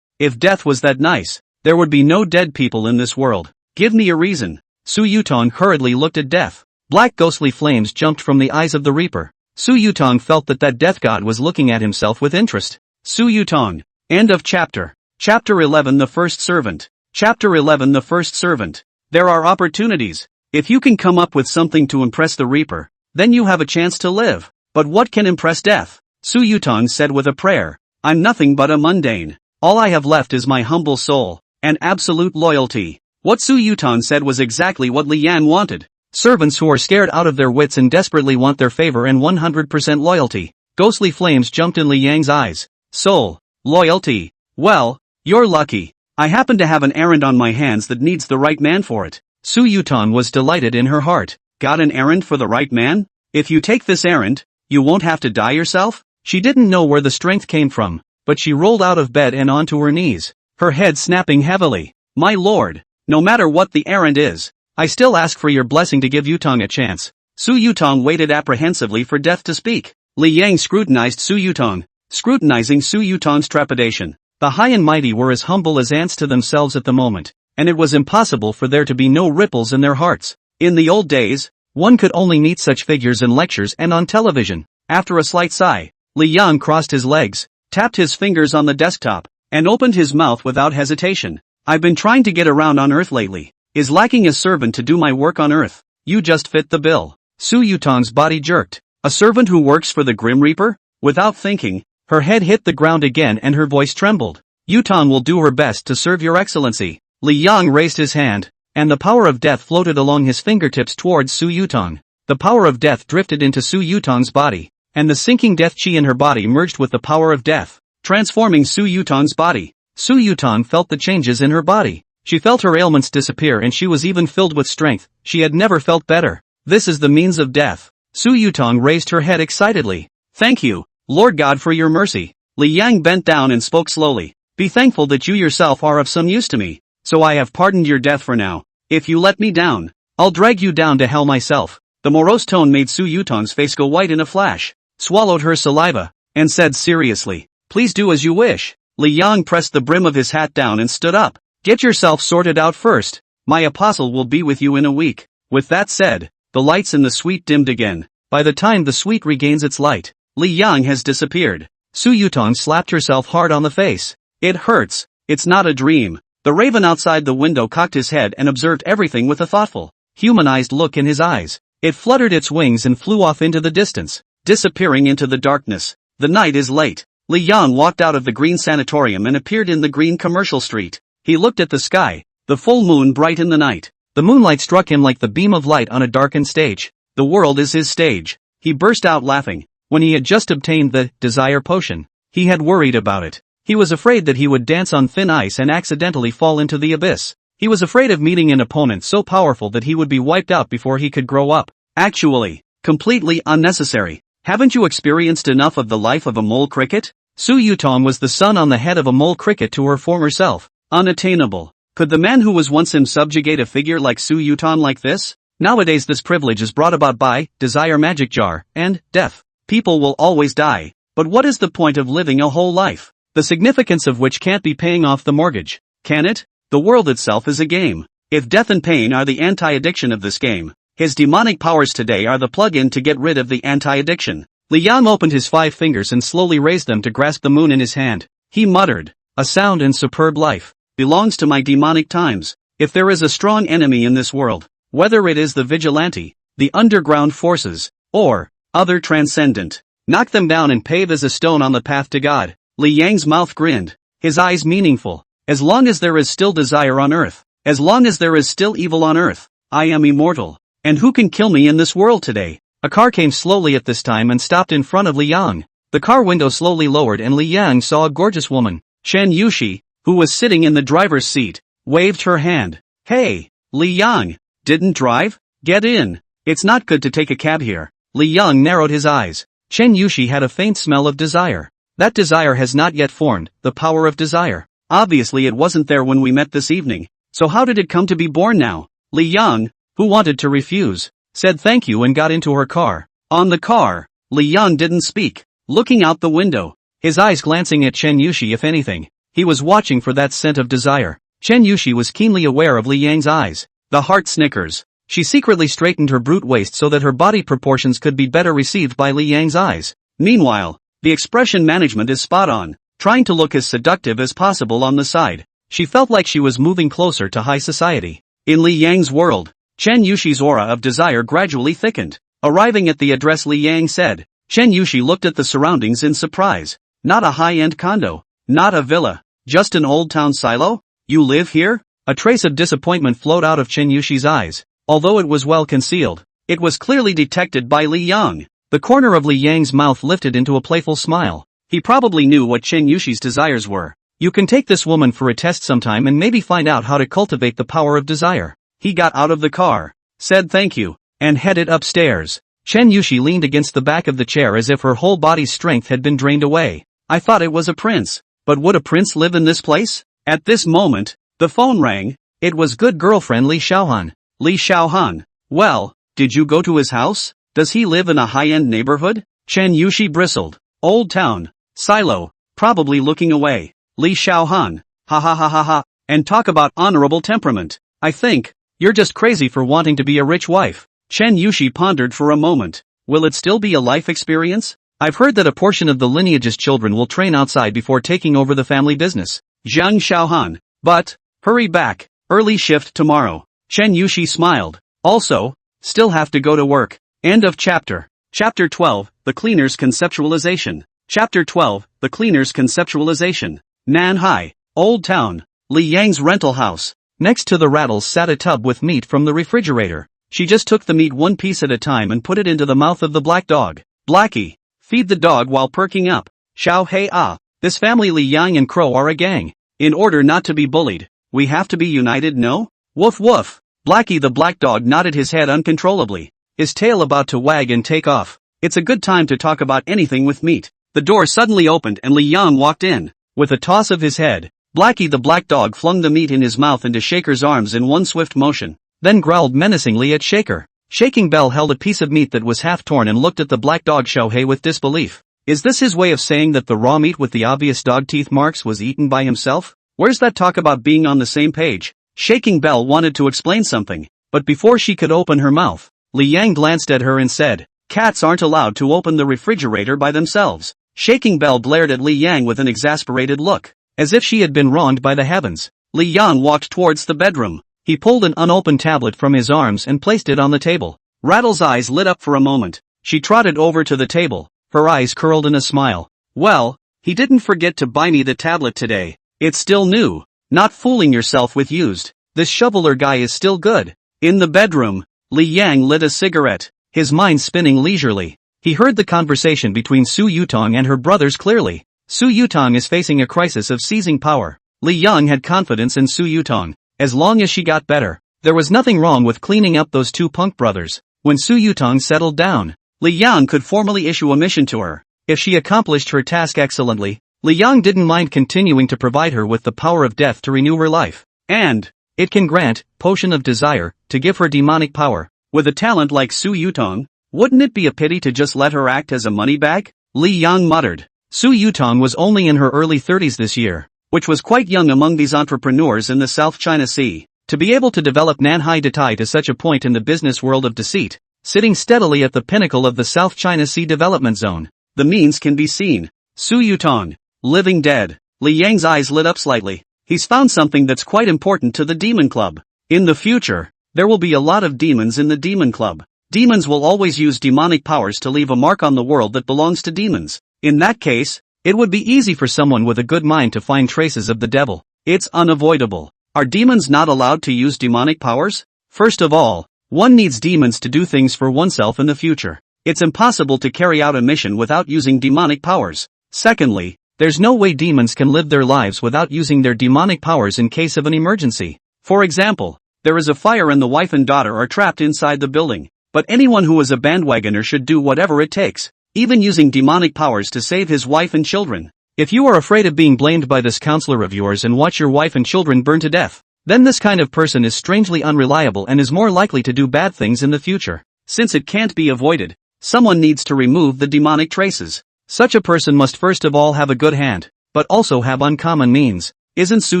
If death was that nice, there would be no dead people in this world. Give me a reason. Su Yutong hurriedly looked at death. Black ghostly flames jumped from the eyes of the Reaper. Su Yutong felt that death god was looking at himself with interest. Su Yutong. End of chapter. Chapter 11 The First Servant. Chapter 11 The First Servant. There are opportunities. If you can come up with something to impress the Reaper, then you have a chance to live. But what can impress death? Su Yutong said with a prayer. I'm nothing but a mundane. All I have left is my humble soul, and absolute loyalty. What Su Yutong said was exactly what Li Yan wanted. Servants who are scared out of their wits and desperately want their favor and 100% loyalty. Ghostly flames jumped in Li Yang's eyes. Soul. Loyalty. Well, you're lucky. I happen to have an errand on my hands that needs the right man for it. Su Yutong was delighted in her heart. Got an errand for the right man? If you take this errand, you won't have to die yourself? She didn't know where the strength came from, but she rolled out of bed and onto her knees, her head snapping heavily. My lord, no matter what the errand is, I still ask for your blessing to give Yutong a chance. Su Yutong waited apprehensively for death to speak. Li Yang scrutinized Su Yutong, scrutinizing Su Yutong's trepidation. The high and mighty were as humble as ants to themselves at the moment, and it was impossible for there to be no ripples in their hearts. In the old days, one could only meet such figures in lectures and on television. After a slight sigh, Li Yang crossed his legs, tapped his fingers on the desktop, and opened his mouth without hesitation. I've been trying to get around on Earth lately. Is lacking a servant to do my work on Earth. You just fit the bill. Su Yutong's body jerked. A servant who works for the Grim Reaper? Without thinking, her head hit the ground again and her voice trembled. Yutong will do her best to serve your excellency. Li Yang raised his hand, and the power of death floated along his fingertips towards Su Yutong. The power of death drifted into Su Yutong's body, and the sinking death chi in her body merged with the power of death, transforming Su Yutong's body. Su Yutong felt the changes in her body. She felt her ailments disappear and she was even filled with strength. She had never felt better. This is the means of death. Su Yutong raised her head excitedly. Thank you, Lord God, for your mercy. Li Yang bent down and spoke slowly. Be thankful that you yourself are of some use to me. So I have pardoned your death for now. If you let me down, I'll drag you down to hell myself. The morose tone made Su Yutong's face go white in a flash, swallowed her saliva, and said seriously, please do as you wish. Li Yang pressed the brim of his hat down and stood up. Get yourself sorted out first. My apostle will be with you in a week. With that said, the lights in the suite dimmed again. By the time the suite regains its light, Li Yang has disappeared. Su Yutong slapped herself hard on the face. It hurts. It's not a dream. The raven outside the window cocked his head and observed everything with a thoughtful, humanized look in his eyes. It fluttered its wings and flew off into the distance, disappearing into the darkness. The night is late. Li Yang walked out of the green sanatorium and appeared in the green commercial street. He looked at the sky, the full moon bright in the night. The moonlight struck him like the beam of light on a darkened stage. The world is his stage. He burst out laughing. When he had just obtained the desire potion, he had worried about it. He was afraid that he would dance on thin ice and accidentally fall into the abyss. He was afraid of meeting an opponent so powerful that he would be wiped out before he could grow up. Actually, completely unnecessary. Haven't you experienced enough of the life of a mole cricket? Su Yutong was the sun on the head of a mole cricket to her former self. Unattainable. Could the man who was once him subjugate a figure like Su Yutong like this? Nowadays this privilege is brought about by desire, magic jar, and death. People will always die. But what is the point of living a whole life? The significance of which can't be paying off the mortgage. Can it? The world itself is a game. If death and pain are the anti-addiction of this game, his demonic powers today are the plug-in to get rid of the anti-addiction. Li Yang opened his 5 fingers and slowly raised them to grasp the moon in his hand. He muttered, "A sound and superb life belongs to my demonic times. If there is a strong enemy in this world, whether it is the vigilante, the underground forces, or other transcendent, knock them down and pave as a stone on the path to God." Li Yang's mouth grinned, his eyes meaningful. As long as there is still desire on earth, as long as there is still evil on earth, I am immortal. And who can kill me in this world today? A car came slowly at this time and stopped in front of Li Yang. The car window slowly lowered and Li Yang saw a gorgeous woman. Chen Yushi, who was sitting in the driver's seat, waved her hand. "Hey, Li Yang, didn't drive? Get in. It's not good to take a cab here." Li Yang narrowed his eyes. Chen Yushi had a faint smell of desire. That desire has not yet formed, the power of desire. Obviously it wasn't there when we met this evening. So how did it come to be born now? Li Yang, who wanted to refuse, said thank you and got into her car. On the car, Li Yang didn't speak, looking out the window, his eyes glancing at Chen Yushi. If anything, he was watching for that scent of desire. Chen Yushi was keenly aware of Li Yang's eyes. The heart snickers. She secretly straightened her brute waist so that her body proportions could be better received by Li Yang's eyes. Meanwhile, the expression management is spot on, trying to look as seductive as possible on the side. She felt like she was moving closer to high society. In Li Yang's world, Chen Yushi's aura of desire gradually thickened. Arriving at the address, Li Yang said. Chen Yushi looked at the surroundings in surprise. Not a high-end condo, not a villa, just an old-town silo? You live here? A trace of disappointment flowed out of Chen Yushi's eyes. Although it was well concealed, it was clearly detected by Li Yang. The corner of Li Yang's mouth lifted into a playful smile. He probably knew what Chen Yushi's desires were. You can take this woman for a test sometime and maybe find out how to cultivate the power of desire. He got out of the car, said thank you, and headed upstairs. Chen Yushi leaned against the back of the chair as if her whole body's strength had been drained away. I thought it was a prince. But would a prince live in this place? At this moment, the phone rang. It was good girlfriend Li Xiaohan. Li Xiaohan. Well, did you go to his house? Does he live in a high-end neighborhood? Chen Yushi bristled. Old town. Silo. Probably looking away. Li Xiaohan. Ha ha ha ha ha. And talk about honorable temperament. I think you're just crazy for wanting to be a rich wife. Chen Yushi pondered for a moment. Will it still be a life experience? I've heard that a portion of the lineage's children will train outside before taking over the family business. Zhang Xiaohan. But, hurry back. Early shift tomorrow. Chen Yushi smiled. Also, still have to go to work. End of chapter. Chapter 12, The Cleaner's Conceptualization. Chapter 12, The Cleaner's Conceptualization. Nanhai, Old Town, Li Yang's rental house. Next to the rattles sat a tub with meat from the refrigerator. She just took the meat one piece at a time and put it into the mouth of the black dog. Blackie, feed the dog while perking up. Xiao Hei Ah, this family Li Yang and Crow are a gang. In order not to be bullied, we have to be united, no? Woof woof. Blackie the black dog nodded his head uncontrollably, his tail about to wag and take off. It's a good time to talk about anything with meat. The door suddenly opened and Li Yang walked in. With a toss of his head, Blackie the black dog flung the meat in his mouth into Shaker's arms in one swift motion, then growled menacingly at Shaker. Shaking Bell held a piece of meat that was half torn and looked at the black dog Xiaohei with disbelief. Is this his way of saying that the raw meat with the obvious dog teeth marks was eaten by himself? Where's that talk about being on the same page? Shaking Bell wanted to explain something, but before she could open her mouth, Li Yang glanced at her and said, cats aren't allowed to open the refrigerator by themselves. Shaking Bell glared at Li Yang with an exasperated look, as if she had been wronged by the heavens. Li Yang walked towards the bedroom. He pulled an unopened tablet from his arms and placed it on the table. Rattle's eyes lit up for a moment. She trotted over to the table, her eyes curled in a smile. Well, he didn't forget to buy me the tablet today. It's still new. Not fooling yourself with used. This shoveler guy is still good. In the bedroom, Li Yang lit a cigarette, his mind spinning leisurely. He heard the conversation between Su Yutong and her brothers clearly. Su Yutong is facing a crisis of seizing power. Li Yang had confidence in Su Yutong. As long as she got better, there was nothing wrong with cleaning up those two punk brothers. When Su Yutong settled down, Li Yang could formally issue a mission to her. If she accomplished her task excellently, Li Yang didn't mind continuing to provide her with the power of death to renew her life. And it can grant potion of desire to give her demonic power. With a talent like Su Yutong, wouldn't it be a pity to just let her act as a money bag? Li Yang muttered. Su Yutong was only in her early 30s this year, which was quite young among these entrepreneurs in the South China Sea. To be able to develop manhwa to such a point in the business world of deceit, sitting steadily at the pinnacle of the South China Sea development zone, the means can be seen. Su Yutong, living dead. Li Yang's eyes lit up slightly. He's found something that's quite important to the Demon Club. In the future, there will be a lot of demons in the Demon Club. Demons will always use demonic powers to leave a mark on the world that belongs to demons. In that case, it would be easy for someone with a good mind to find traces of the devil. It's unavoidable. Are demons not allowed to use demonic powers? First of all, one needs demons to do things for oneself in the future. It's impossible to carry out a mission without using demonic powers. Secondly, there's no way demons can live their lives without using their demonic powers in case of an emergency. For example, there is a fire and the wife and daughter are trapped inside the building. But anyone who is a bandwagoner should do whatever it takes, even using demonic powers to save his wife and children. If you are afraid of being blamed by this counselor of yours and watch your wife and children burn to death, then this kind of person is strangely unreliable and is more likely to do bad things in the future. Since it can't be avoided, someone needs to remove the demonic traces. Such a person must first of all have a good hand, but also have uncommon means. Isn't Su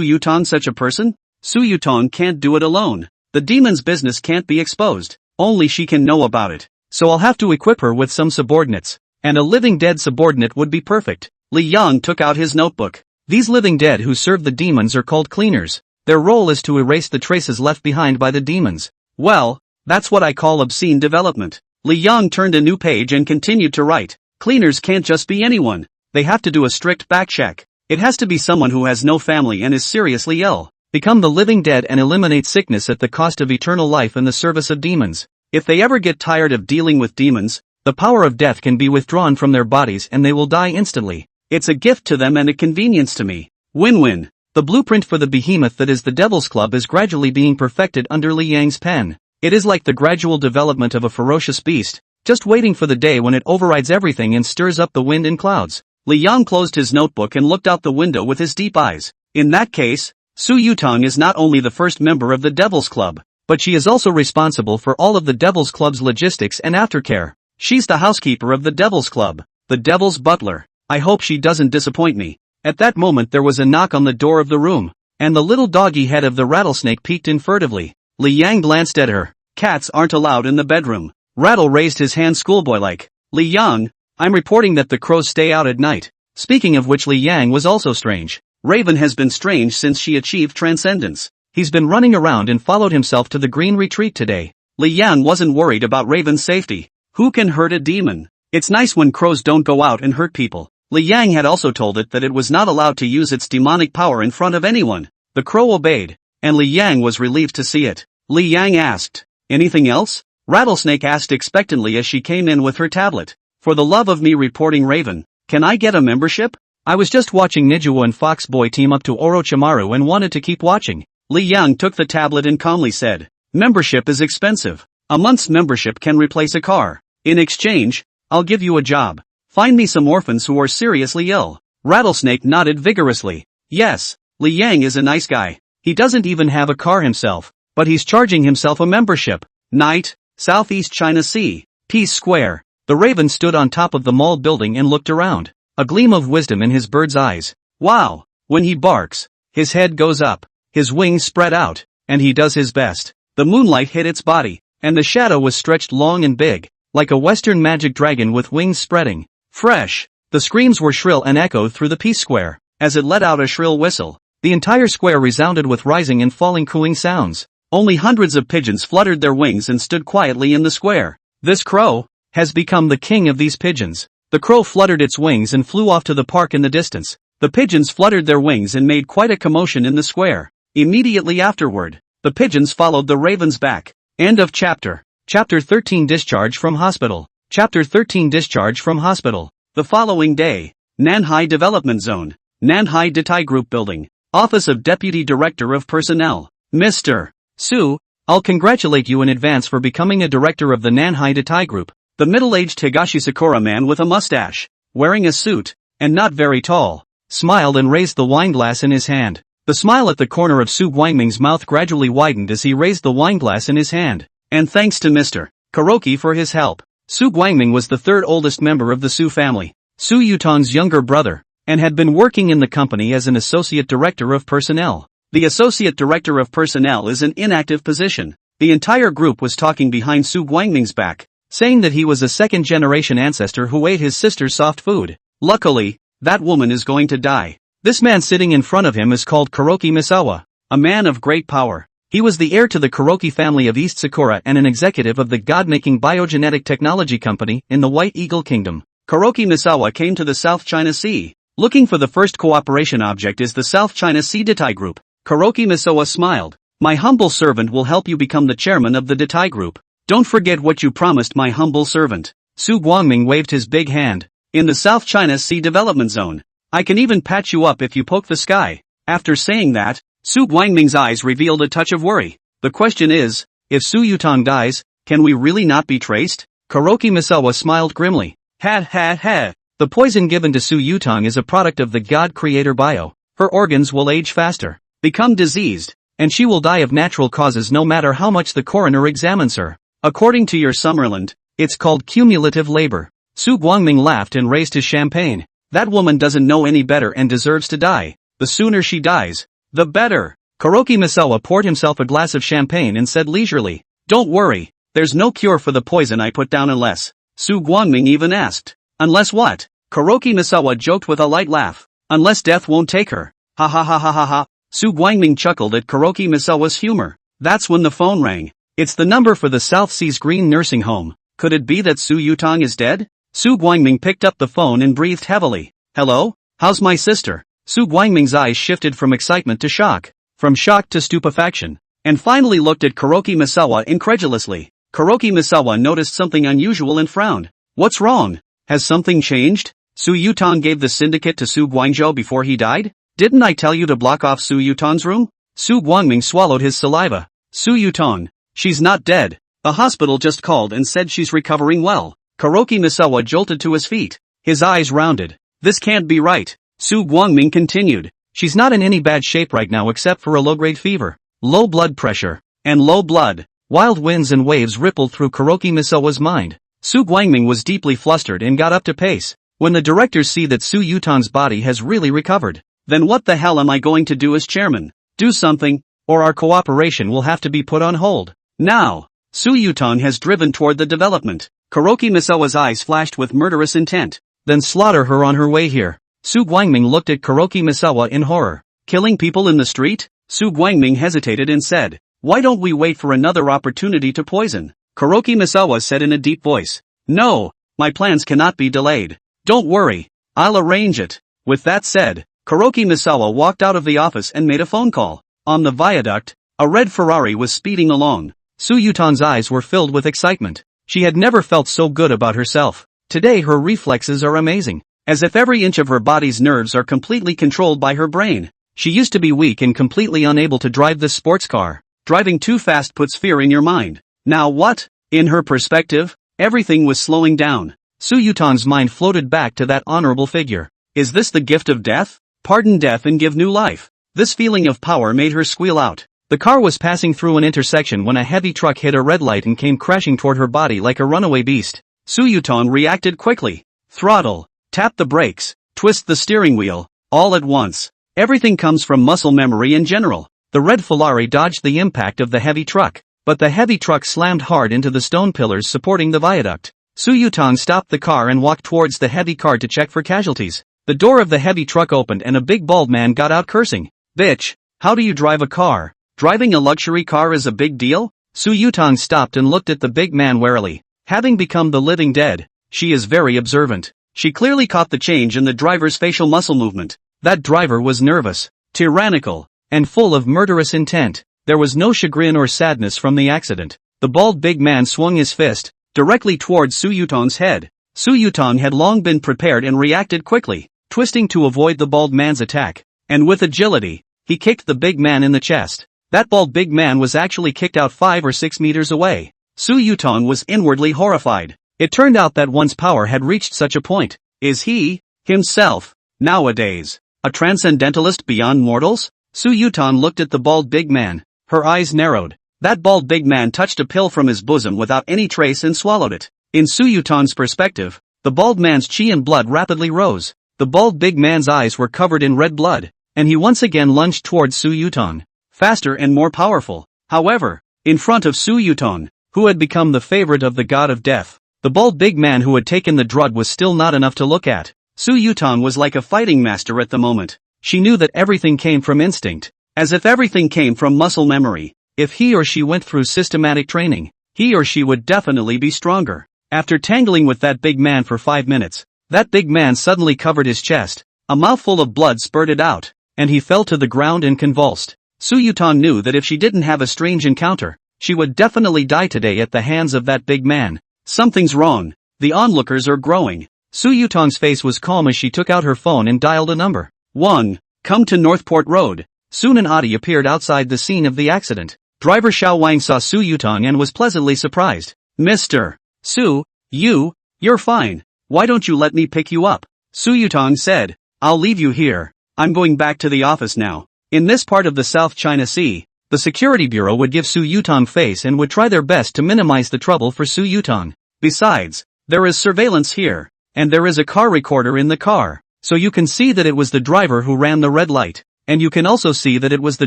Yutong such a person? Su Yutong can't do it alone. The demon's business can't be exposed. Only she can know about it. So I'll have to equip her with some subordinates. And a living dead subordinate would be perfect. Li Yang took out his notebook. These living dead who serve the demons are called cleaners. Their role is to erase the traces left behind by the demons. Well, that's what I call obscene development. Li Yang turned a new page and continued to write. Cleaners can't just be anyone. They have to do a strict back check. It has to be someone who has no family and is seriously ill. Become the living dead and eliminate sickness at the cost of eternal life in the service of demons. If they ever get tired of dealing with demons, the power of death can be withdrawn from their bodies and they will die instantly. It's a gift to them and a convenience to me. Win-win. The blueprint for the behemoth that is the Devil's Club is gradually being perfected under Li Yang's pen. It is like the gradual development of a ferocious beast, just waiting for the day when it overrides everything and stirs up the wind and clouds. Li Yang closed his notebook and looked out the window with his deep eyes. In that case, Su Yutong is not only the first member of the Devil's Club, but she is also responsible for all of the Devil's Club's logistics and aftercare. She's the housekeeper of the Devil's Club, the Devil's butler. I hope she doesn't disappoint me. At that moment there was a knock on the door of the room, and the little doggy head of the rattlesnake peeked in furtively. Li Yang glanced at her. Cats aren't allowed in the bedroom. Rattle raised his hand schoolboy-like. Li Yang, I'm reporting that the crows stay out at night. Speaking of which, Li Yang was also strange. Raven has been strange since she achieved transcendence. He's been running around and followed himself to the green retreat today. Li Yang wasn't worried about Raven's safety. Who can hurt a demon? It's nice when crows don't go out and hurt people. Li Yang had also told it that it was not allowed to use its demonic power in front of anyone. The crow obeyed, and Li Yang was relieved to see it. Li Yang asked, anything else? Rattlesnake asked expectantly as she came in with her tablet. For the love of me, reporting Raven, can I get a membership? I was just watching Nijuo and Foxboy team up to Orochimaru and wanted to keep watching. Li Yang took the tablet and calmly said, membership is expensive. A month's membership can replace a car. In exchange, I'll give you a job. Find me some orphans who are seriously ill. Rattlesnake nodded vigorously. Yes, Li Yang is a nice guy. He doesn't even have a car himself, but he's charging himself a membership. Night, Southeast China Sea, Peace Square. The Raven stood on top of the mall building and looked around. A gleam of wisdom in his bird's eyes. Wow, when he barks, his head goes up, his wings spread out, and he does his best. The moonlight hit its body, and the shadow was stretched long and big, like a Western magic dragon with wings spreading. Fresh. The screams were shrill and echoed through the Peace Square. As it let out a shrill whistle, the entire square resounded with rising and falling cooing sounds. Only hundreds of pigeons fluttered their wings and stood quietly in the square. This crow has become the king of these pigeons. The crow fluttered its wings and flew off to the park in the distance. The pigeons fluttered their wings and made quite a commotion in the square. Immediately afterward, the pigeons followed the raven's back. End of chapter. Chapter 13 Discharge from Hospital. Chapter 13 Discharge from Hospital. The following day, Nanhai Development Zone. Nanhai Detail Group Building. Office of Deputy Director of Personnel. Mr. Su, I'll congratulate you in advance for becoming a director of the Nanhai Detail Group. The middle-aged Higashi Sakura man with a mustache, wearing a suit, and not very tall, smiled and raised the wineglass in his hand. The smile at the corner of Su Guangming's mouth gradually widened as he raised the wineglass in his hand. And thanks to Mr. Kuroki for his help. Su Guangming was the third oldest member of the Su family, Su Yutong's younger brother, and had been working in the company as an associate director of personnel. The associate director of personnel is an inactive position. The entire group was talking behind Su Guangming's back, saying that he was a second-generation ancestor who ate his sister's soft food. Luckily, that woman is going to die. This man sitting in front of him is called Kuroki Misawa, a man of great power. He was the heir to the Kuroki family of East Sakura and an executive of the god-making biogenetic technology company in the White Eagle Kingdom. Kuroki Misawa came to the South China Sea, looking for the first cooperation object is the South China Sea Detail Group. Kuroki Misawa smiled. My humble servant will help you become the chairman of the Detail Group. Don't forget what you promised my humble servant. Su Guangming waved his big hand. In the South China Sea Development Zone. I can even patch you up if you poke the sky. After saying that, Su Guangming's eyes revealed a touch of worry. The question is, if Su Yutong dies, can we really not be traced? Kuroki Misawa smiled grimly. Ha ha ha. The poison given to Su Yutong is a product of the god creator bio. Her organs will age faster, become diseased, and she will die of natural causes no matter how much the coroner examines her. According to your Summerland, it's called cumulative labor. Su Guangming laughed and raised his champagne. That woman doesn't know any better and deserves to die. The sooner she dies, the better. Kuroki Misawa poured himself a glass of champagne and said leisurely, don't worry, there's no cure for the poison I put down unless. Su Guangming even asked, unless what? Kuroki Misawa joked with a light laugh. Unless death won't take her. Ha ha ha ha ha ha. Su Guangming chuckled at Kuroki Misawa's humor. That's when the phone rang. It's the number for the South Seas Green Nursing Home. Could it be that Su Yutong is dead? Su Guangming picked up the phone and breathed heavily. Hello? How's my sister? Su Guangming's eyes shifted from excitement to shock, from shock to stupefaction, and finally looked at Kuroki Misawa incredulously. Kuroki Misawa noticed something unusual and frowned. What's wrong? Has something changed? Su Yutong gave the syndicate to Su Guangzhou before he died? Didn't I tell you to block off Su Yutong's room? Su Guangming swallowed his saliva. Su Yutong. She's not dead. The hospital just called and said she's recovering well. Kuroki Misawa jolted to his feet. His eyes rounded. This can't be right. Su Guangming continued. She's not in any bad shape right now except for a low-grade fever, low blood pressure, and low blood. Wild winds and waves rippled through Kuroki Misawa's mind. Su Guangming was deeply flustered and got up to pace. When the directors see that Su Yutong's body has really recovered, then what the hell am I going to do as chairman? Do something, or our cooperation will have to be put on hold. Now, Su Yutong has driven toward the development. Kuroki Misawa's eyes flashed with murderous intent. Then slaughter her on her way here. Su Guangming looked at Kuroki Misawa in horror. Killing people in the street? Su Guangming hesitated and said, why don't we wait for another opportunity to poison? Kuroki Misawa said in a deep voice. No, my plans cannot be delayed. Don't worry, I'll arrange it. With that said, Kuroki Misawa walked out of the office and made a phone call. On the viaduct, a red Ferrari was speeding along. Su Yutong's eyes were filled with excitement. She had never felt so good about herself. Today her reflexes are amazing. As if every inch of her body's nerves are completely controlled by her brain. She used to be weak and completely unable to drive this sports car. Driving too fast puts fear in your mind. Now what? In her perspective, everything was slowing down. Su Yutong's mind floated back to that honorable figure. Is this the gift of death? Pardon death and give new life. This feeling of power made her squeal out. The car was passing through an intersection when a heavy truck hit a red light and came crashing toward her body like a runaway beast. Su Yutong reacted quickly. Throttle. Tap the brakes. Twist the steering wheel. All at once. Everything comes from muscle memory in general. The red Ferrari dodged the impact of the heavy truck, but the heavy truck slammed hard into the stone pillars supporting the viaduct. Su Yutong stopped the car and walked towards the heavy car to check for casualties. The door of the heavy truck opened and a big bald man got out cursing. Bitch, how do you drive a car? Driving a luxury car is a big deal? Su Yutong stopped and looked at the big man warily. Having become the living dead, she is very observant. She clearly caught the change in the driver's facial muscle movement. That driver was nervous, tyrannical, and full of murderous intent. There was no chagrin or sadness from the accident. The bald big man swung his fist directly toward Su Yutong's head. Su Yutong had long been prepared and reacted quickly. twisting to avoid the bald man's attack, and with agility, he kicked the big man in the chest. That bald big man was actually kicked out 5 or 6 meters away. Su Yutong was inwardly horrified. It turned out that one's power had reached such a point. Is he, himself, nowadays, a transcendentalist beyond mortals? Su Yutong looked at the bald big man. Her eyes narrowed. That bald big man touched a pill from his bosom without any trace and swallowed it. In Su Yutong's perspective, the bald man's chi and blood rapidly rose. The bald big man's eyes were covered in red blood, and he once again lunged towards Su Yutong. Faster and more powerful. However, in front of Su Yutong, who had become the favorite of the god of death, the bald big man who had taken the drug was still not enough to look at. Su Yutong was like a fighting master at the moment. She knew that everything came from instinct, as if everything came from muscle memory. If he or she went through systematic training, he or she would definitely be stronger. After tangling with that big man for 5 minutes, that big man suddenly covered his chest, a mouthful of blood spurted out, and he fell to the ground and convulsed. Su Yutong knew that if she didn't have a strange encounter, she would definitely die today at the hands of that big man. Something's wrong. The onlookers are growing. Su Yutong's face was calm as she took out her phone and dialed a number. 1. Come to Northport Road. Soon an Audi appeared outside the scene of the accident. Driver Xiao Wang saw Su Yutong and was pleasantly surprised. Mr. Su, you're fine. Why don't you let me pick you up? Su Yutong said. I'll leave you here. I'm going back to the office now. In this part of the South China Sea, the security bureau would give Su Yutong face and would try their best to minimize the trouble for Su Yutong. Besides, there is surveillance here, and there is a car recorder in the car, so you can see that it was the driver who ran the red light, and you can also see that it was the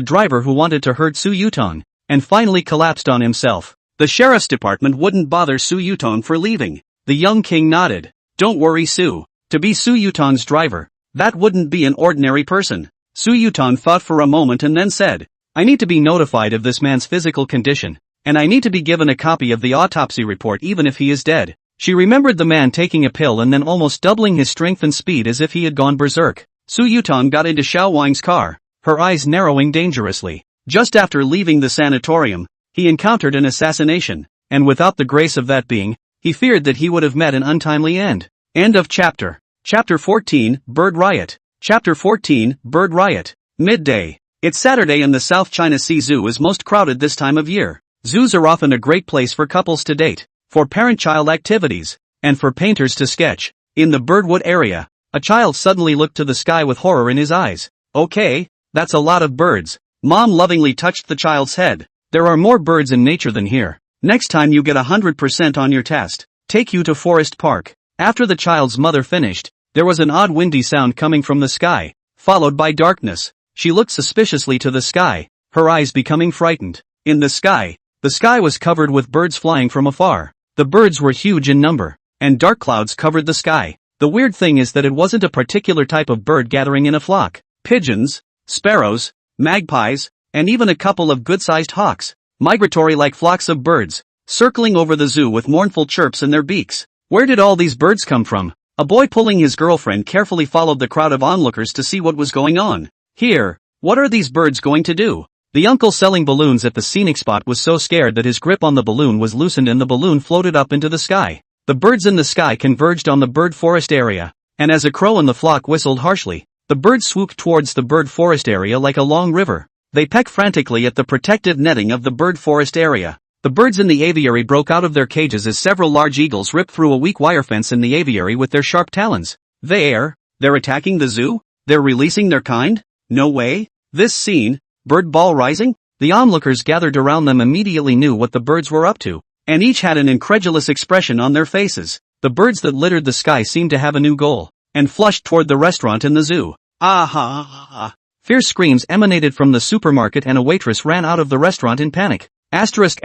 driver who wanted to hurt Su Yutong, and finally collapsed on himself. The sheriff's department wouldn't bother Su Yutong for leaving. The young king nodded. Don't worry, Su. To be Su Yutong's driver, that wouldn't be an ordinary person. Su Yutong thought for a moment and then said, I need to be notified of this man's physical condition, and I need to be given a copy of the autopsy report even if he is dead. She remembered the man taking a pill and then almost doubling his strength and speed as if he had gone berserk. Su Yutong got into Xiao Wang's car, her eyes narrowing dangerously. Just after leaving the sanatorium, he encountered an assassination, and without the grace of that being, he feared that he would have met an untimely end. End of chapter. Chapter 14, Bird Riot. Chapter 14, Bird Riot. Midday. It's Saturday and the South China Sea Zoo is most crowded this time of year. Zoos are often a great place for couples to date, for parent-child activities, and for painters to sketch. In the Birdwood area, a child suddenly looked to the sky with horror in his eyes. Okay, that's a lot of birds. Mom lovingly touched the child's head. There are more birds in nature than here. Next time you get 100% on your test, take you to Forest Park. After the child's mother finished, there was an odd windy sound coming from the sky, followed by darkness. She looked suspiciously to the sky, her eyes becoming frightened. In the sky was covered with birds flying from afar. The birds were huge in number, and dark clouds covered the sky. The weird thing is that it wasn't a particular type of bird gathering in a flock. Pigeons, sparrows, magpies, and even a couple of good-sized hawks, migratory like flocks of birds, circling over the zoo with mournful chirps in their beaks. Where did all these birds come from? A boy pulling his girlfriend carefully followed the crowd of onlookers to see what was going on. Here, what are these birds going to do? The uncle selling balloons at the scenic spot was so scared that his grip on the balloon was loosened and the balloon floated up into the sky. The birds in the sky converged on the bird forest area, and as a crow in the flock whistled harshly, the birds swooped towards the bird forest area like a long river. They pecked frantically at the protective netting of the bird forest area. The birds in the aviary broke out of their cages as several large eagles ripped through a weak wire fence in the aviary with their sharp talons. They're attacking the zoo? They're releasing their kind? No way. This scene, bird ball rising? The onlookers gathered around them immediately knew what the birds were up to, and each had an incredulous expression on their faces. The birds that littered the sky seemed to have a new goal, and flushed toward the restaurant in the zoo. Ah. Fierce screams emanated from the supermarket and a waitress ran out of the restaurant in panic. Asterisk,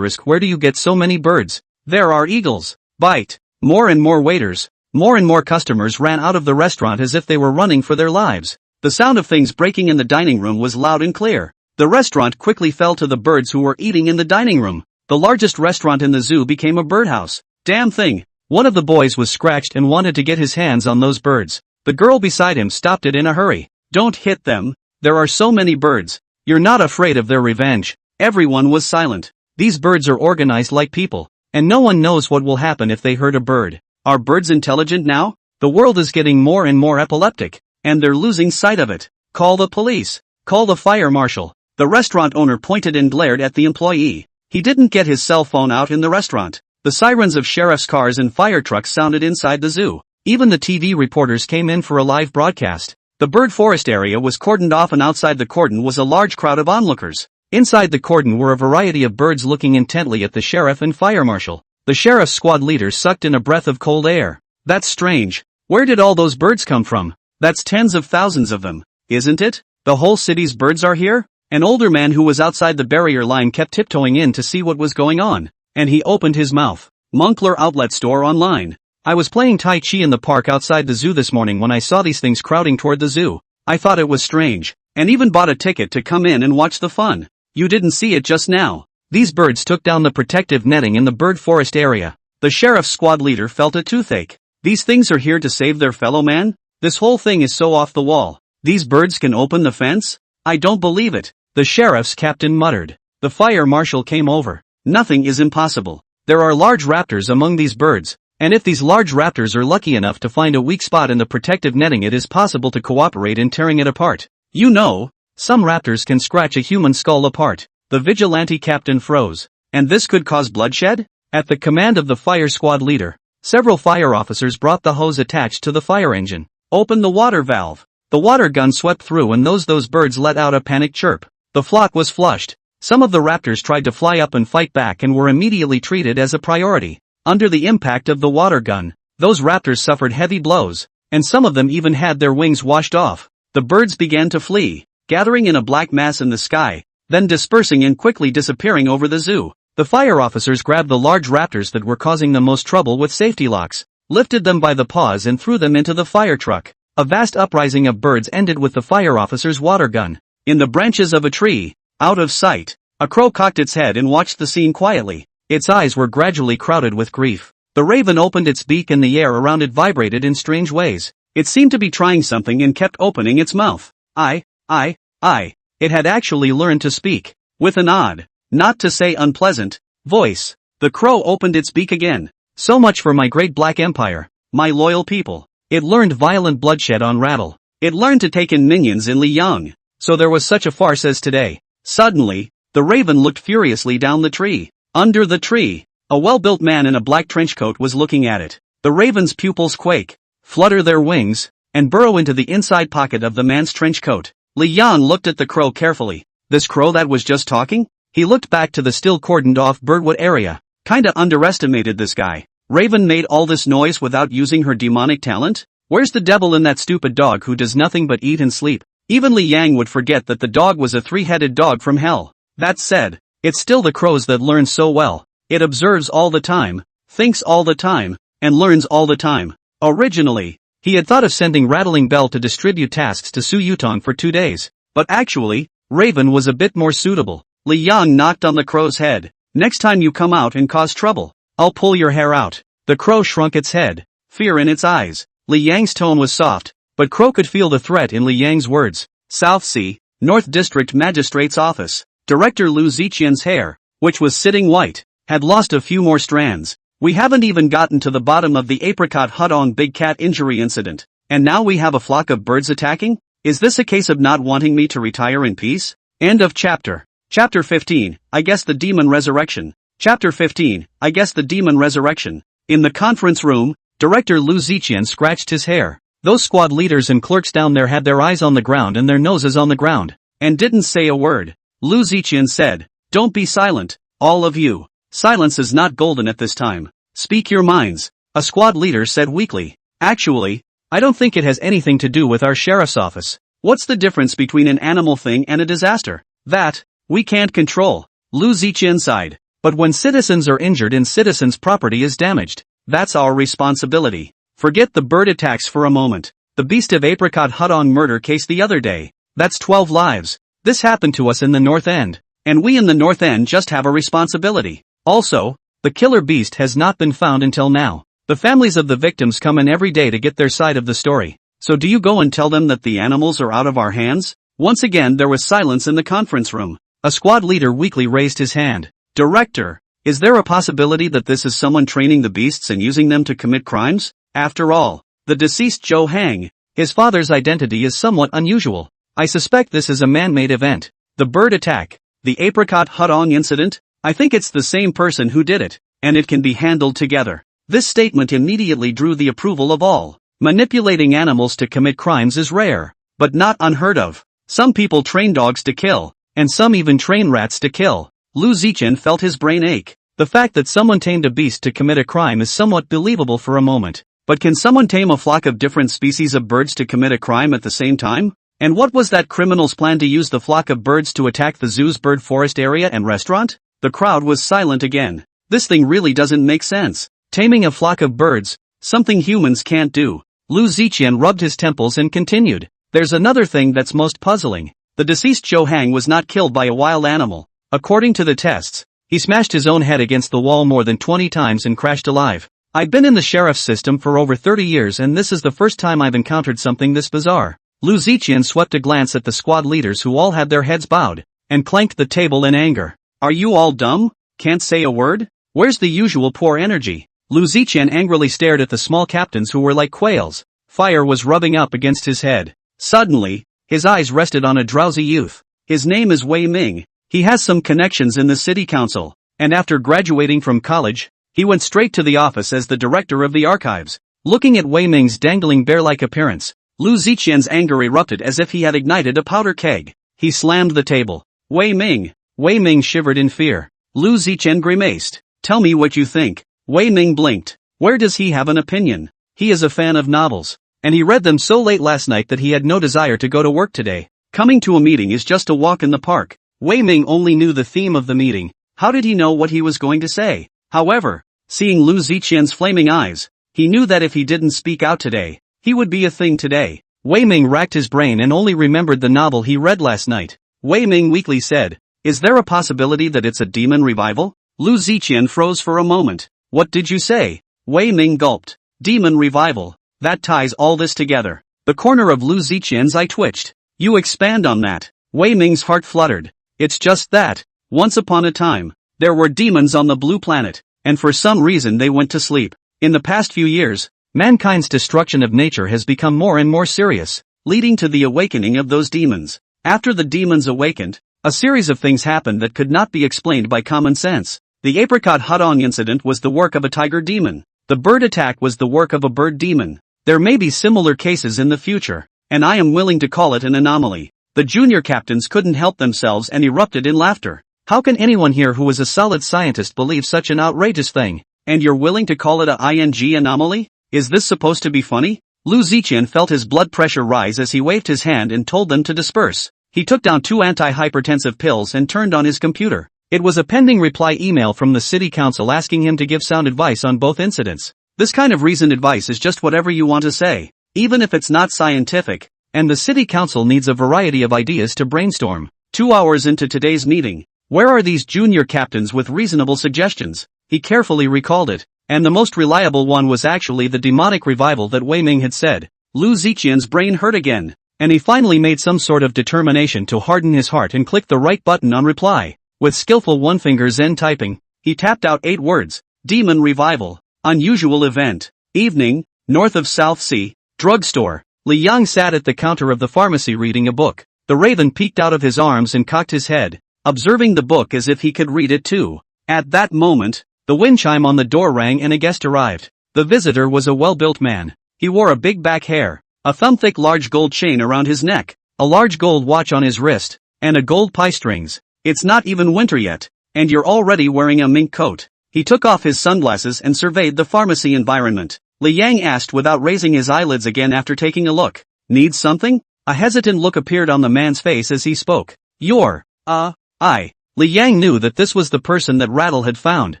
where do you get so many birds? There are eagles. Bite. More and more waiters, more and more customers ran out of the restaurant as if they were running for their lives. The sound of things breaking in the dining room was loud and clear. The restaurant quickly fell to the birds who were eating in the dining room. The largest restaurant in the zoo became a birdhouse. Damn thing. One of the boys was scratched and wanted to get his hands on those birds. The girl beside him stopped it in a hurry. Don't hit them. There are so many birds. You're not afraid of their revenge. Everyone was silent. These birds are organized like people, and no one knows what will happen if they hurt a bird. Are birds intelligent now? The world is getting more and more epileptic, and they're losing sight of it. Call the police. Call the fire marshal. The restaurant owner pointed and glared at the employee. He didn't get his cell phone out in the restaurant. The sirens of sheriff's cars and fire trucks sounded inside the zoo. Even the TV reporters came in for a live broadcast. The bird forest area was cordoned off, and outside the cordon was a large crowd of onlookers. Inside the cordon were a variety of birds looking intently at the sheriff and fire marshal. The sheriff's squad leader sucked in a breath of cold air. That's strange. Where did all those birds come from? That's tens of thousands of them, isn't it? The whole city's birds are here? An older man who was outside the barrier line kept tiptoeing in to see what was going on, and he opened his mouth. Moncler Outlet Store Online. I was playing Tai Chi in the park outside the zoo this morning when I saw these things crowding toward the zoo. I thought it was strange, and even bought a ticket to come in and watch the fun. You didn't see it just now. These birds took down the protective netting in the bird forest area. The sheriff's squad leader felt a toothache. These things are here to save their fellow man? This whole thing is so off the wall. These birds can open the fence? I don't believe it. The sheriff's captain muttered. The fire marshal came over. Nothing is impossible. There are large raptors among these birds, and if these large raptors are lucky enough to find a weak spot in the protective netting, it is possible to cooperate in tearing it apart. You know, some raptors can scratch a human skull apart. The vigilante captain froze. And this could cause bloodshed? At the command of the fire squad leader, several fire officers brought the hose attached to the fire engine. Open the water valve. The water gun swept through, and those birds let out a panicked chirp. The flock was flushed. Some of the raptors tried to fly up and fight back and were immediately treated as a priority. Under the impact of the water gun, those raptors suffered heavy blows, and some of them even had their wings washed off. The birds began to flee, gathering in a black mass in the sky, then dispersing and quickly disappearing over the zoo. The fire officers grabbed the large raptors that were causing the most trouble with safety locks, lifted them by the paws and threw them into the fire truck. A vast uprising of birds ended with the fire officer's water gun. In the branches of a tree, out of sight, a crow cocked its head and watched the scene quietly. Its eyes were gradually crowded with grief. The raven opened its beak and the air around it vibrated in strange ways. It seemed to be trying something and kept opening its mouth. I. It had actually learned to speak. With an odd, not to say unpleasant, voice, the crow opened its beak again. So much for my great black empire, my loyal people. It learned violent bloodshed on Rattle. It learned to take in minions in Liang. So there was such a farce as today. Suddenly, the raven looked furiously down the tree. Under the tree, a well-built man in a black trench coat was looking at it. The raven's pupils quake, flutter their wings, and burrow into the inside pocket of the man's trench coat. Liang looked at the crow carefully. This crow that was just talking? He looked back to the still cordoned-off birdwood area. Kinda underestimated this guy. Raven made all this noise without using her demonic talent? Where's the devil in that stupid dog who does nothing but eat and sleep? Even Liang would forget that the dog was a three-headed dog from hell. That said, it's still the crows that learn so well. It observes all the time, thinks all the time, and learns all the time. Originally, he had thought of sending Rattling Bell to distribute tasks to Su Yutong for 2 days. But actually, Raven was a bit more suitable. Liang knocked on the crow's head. Next time you come out and cause trouble, I'll pull your hair out. The crow shrunk its head, fear in its eyes. Liang's tone was soft, but Crow could feel the threat in Liang's words. South Sea, North District Magistrate's Office. Director Lu Ziqian's hair, which was sitting white, had lost a few more strands. We haven't even gotten to the bottom of the Apricot Hudong Big Cat injury incident, and now we have a flock of birds attacking? Is this a case of not wanting me to retire in peace? End of chapter. Chapter 15, I guess the demon resurrection. Chapter 15, I guess the demon resurrection. In the conference room, Director Lu Ziqian scratched his hair. Those squad leaders and clerks down there had their eyes on the ground and their noses on the ground, and didn't say a word. Lu Ziqian said, "Don't be silent, all of you. Silence is not golden at this time. Speak your minds," a squad leader said weakly. Actually, I don't think it has anything to do with our sheriff's office. What's the difference between an animal thing and a disaster? That, we can't control. Lu Ziqian sighed. But when citizens are injured and citizens' property is damaged, that's our responsibility. Forget the bird attacks for a moment. The Beast of Apricot Hudong murder case the other day. That's 12 lives. This happened to us in the North End. And we in the North End just have a responsibility. Also, the killer beast has not been found until now. The families of the victims come in every day to get their side of the story. So do you go and tell them that the animals are out of our hands? Once again there was silence in the conference room. A squad leader weakly raised his hand. Director, is there a possibility that this is someone training the beasts and using them to commit crimes? After all, The deceased Zhou Hang. His father's identity is somewhat unusual. I suspect this is a man-made event. The bird attack. The apricot hudong incident? I think it's the same person who did it, and it can be handled together. This statement immediately drew the approval of all. Manipulating animals to commit crimes is rare, but not unheard of. Some people train dogs to kill, and some even train rats to kill. Lu Zichen felt his brain ache. The fact that someone tamed a beast to commit a crime is somewhat believable for a moment. But can someone tame a flock of different species of birds to commit a crime at the same time? And what was that criminal's plan to use the flock of birds to attack the zoo's bird forest area and restaurant? The crowd was silent again. This thing really doesn't make sense. Taming a flock of birds, something humans can't do. Lu Zichen rubbed his temples and continued. There's another thing that's most puzzling. The deceased Zhou Hang was not killed by a wild animal. According to the tests, he smashed his own head against the wall more than 20 times and crashed alive. I've been in the sheriff's system for over 30 years and this is the first time I've encountered something this bizarre. Lu Zichen swept a glance at the squad leaders who all had their heads bowed, and clanked the table in anger. Are you all dumb? Can't say a word? Where's the usual poor energy? Lu Zichen angrily stared at the small captains who were like quails. Fire was rubbing up against his head. Suddenly, his eyes rested on a drowsy youth. His name is Wei Ming. He has some connections in the city council, and after graduating from college, he went straight to the office as the director of the archives. Looking at Wei Ming's dangling bear-like appearance, Lu Zichen's anger erupted as if he had ignited a powder keg. He slammed the table. Wei Ming! Wei Ming shivered in fear. Lu Zichen grimaced. Tell me what you think. Wei Ming blinked. Where does he have an opinion? He is a fan of novels, and he read them so late last night that he had no desire to go to work today. Coming to a meeting is just a walk in the park. Wei Ming only knew the theme of the meeting. How did he know what he was going to say? However, seeing Lu Zichen's flaming eyes, he knew that if he didn't speak out today, he would be a thing today. Wei Ming racked his brain and only remembered the novel he read last night. Wei Ming weakly said, is there a possibility that it's a demon revival? Lu Zichen froze for a moment. What did you say? Wei Ming gulped. Demon revival. That ties all this together. The corner of Lu Zichen's eye twitched. You expand on that. Wei Ming's heart fluttered. It's just that, once upon a time, there were demons on the blue planet, and for some reason they went to sleep. In the past few years, mankind's destruction of nature has become more and more serious, leading to the awakening of those demons. After the demons awakened, a series of things happened that could not be explained by common sense. The apricot hudong incident was the work of a tiger demon. The bird attack was the work of a bird demon. There may be similar cases in the future, and I am willing to call it an anomaly. The junior captains couldn't help themselves and erupted in laughter. How can anyone here who is a solid scientist believe such an outrageous thing? And you're willing to call it a ing anomaly? Is this supposed to be funny? Lu Zichen felt his blood pressure rise as he waved his hand and told them to disperse. He took down 2 anti-hypertensive pills and turned on his computer. It was a pending reply email from the city council asking him to give sound advice on both incidents. This kind of reasoned advice is just whatever you want to say, even if it's not scientific, and the city council needs a variety of ideas to brainstorm. 2 hours into today's meeting, where are these junior captains with reasonable suggestions? He carefully recalled it, and the most reliable one was actually the demonic revival that Wei Ming had said. Lu Zichen's brain hurt again, and he finally made some sort of determination to harden his heart and click the right button on reply. With skillful one-finger Zen typing, he tapped out 8 words. Demon revival. Unusual event. Evening, north of South Sea, drugstore. Li Yang sat at the counter of the pharmacy reading a book. The raven peeked out of his arms and cocked his head, observing the book as if he could read it too. At that moment, the wind chime on the door rang and a guest arrived. The visitor was a well-built man. He wore a big back hair, a thumb-thick large gold chain around his neck, a large gold watch on his wrist, and a gold pie strings. It's not even winter yet, and you're already wearing a mink coat. He took off his sunglasses and surveyed the pharmacy environment. Li Yang asked without raising his eyelids again after taking a look. Need something? A hesitant look appeared on the man's face as he spoke. You're, I. Li Yang knew that this was the person that Rattle had found.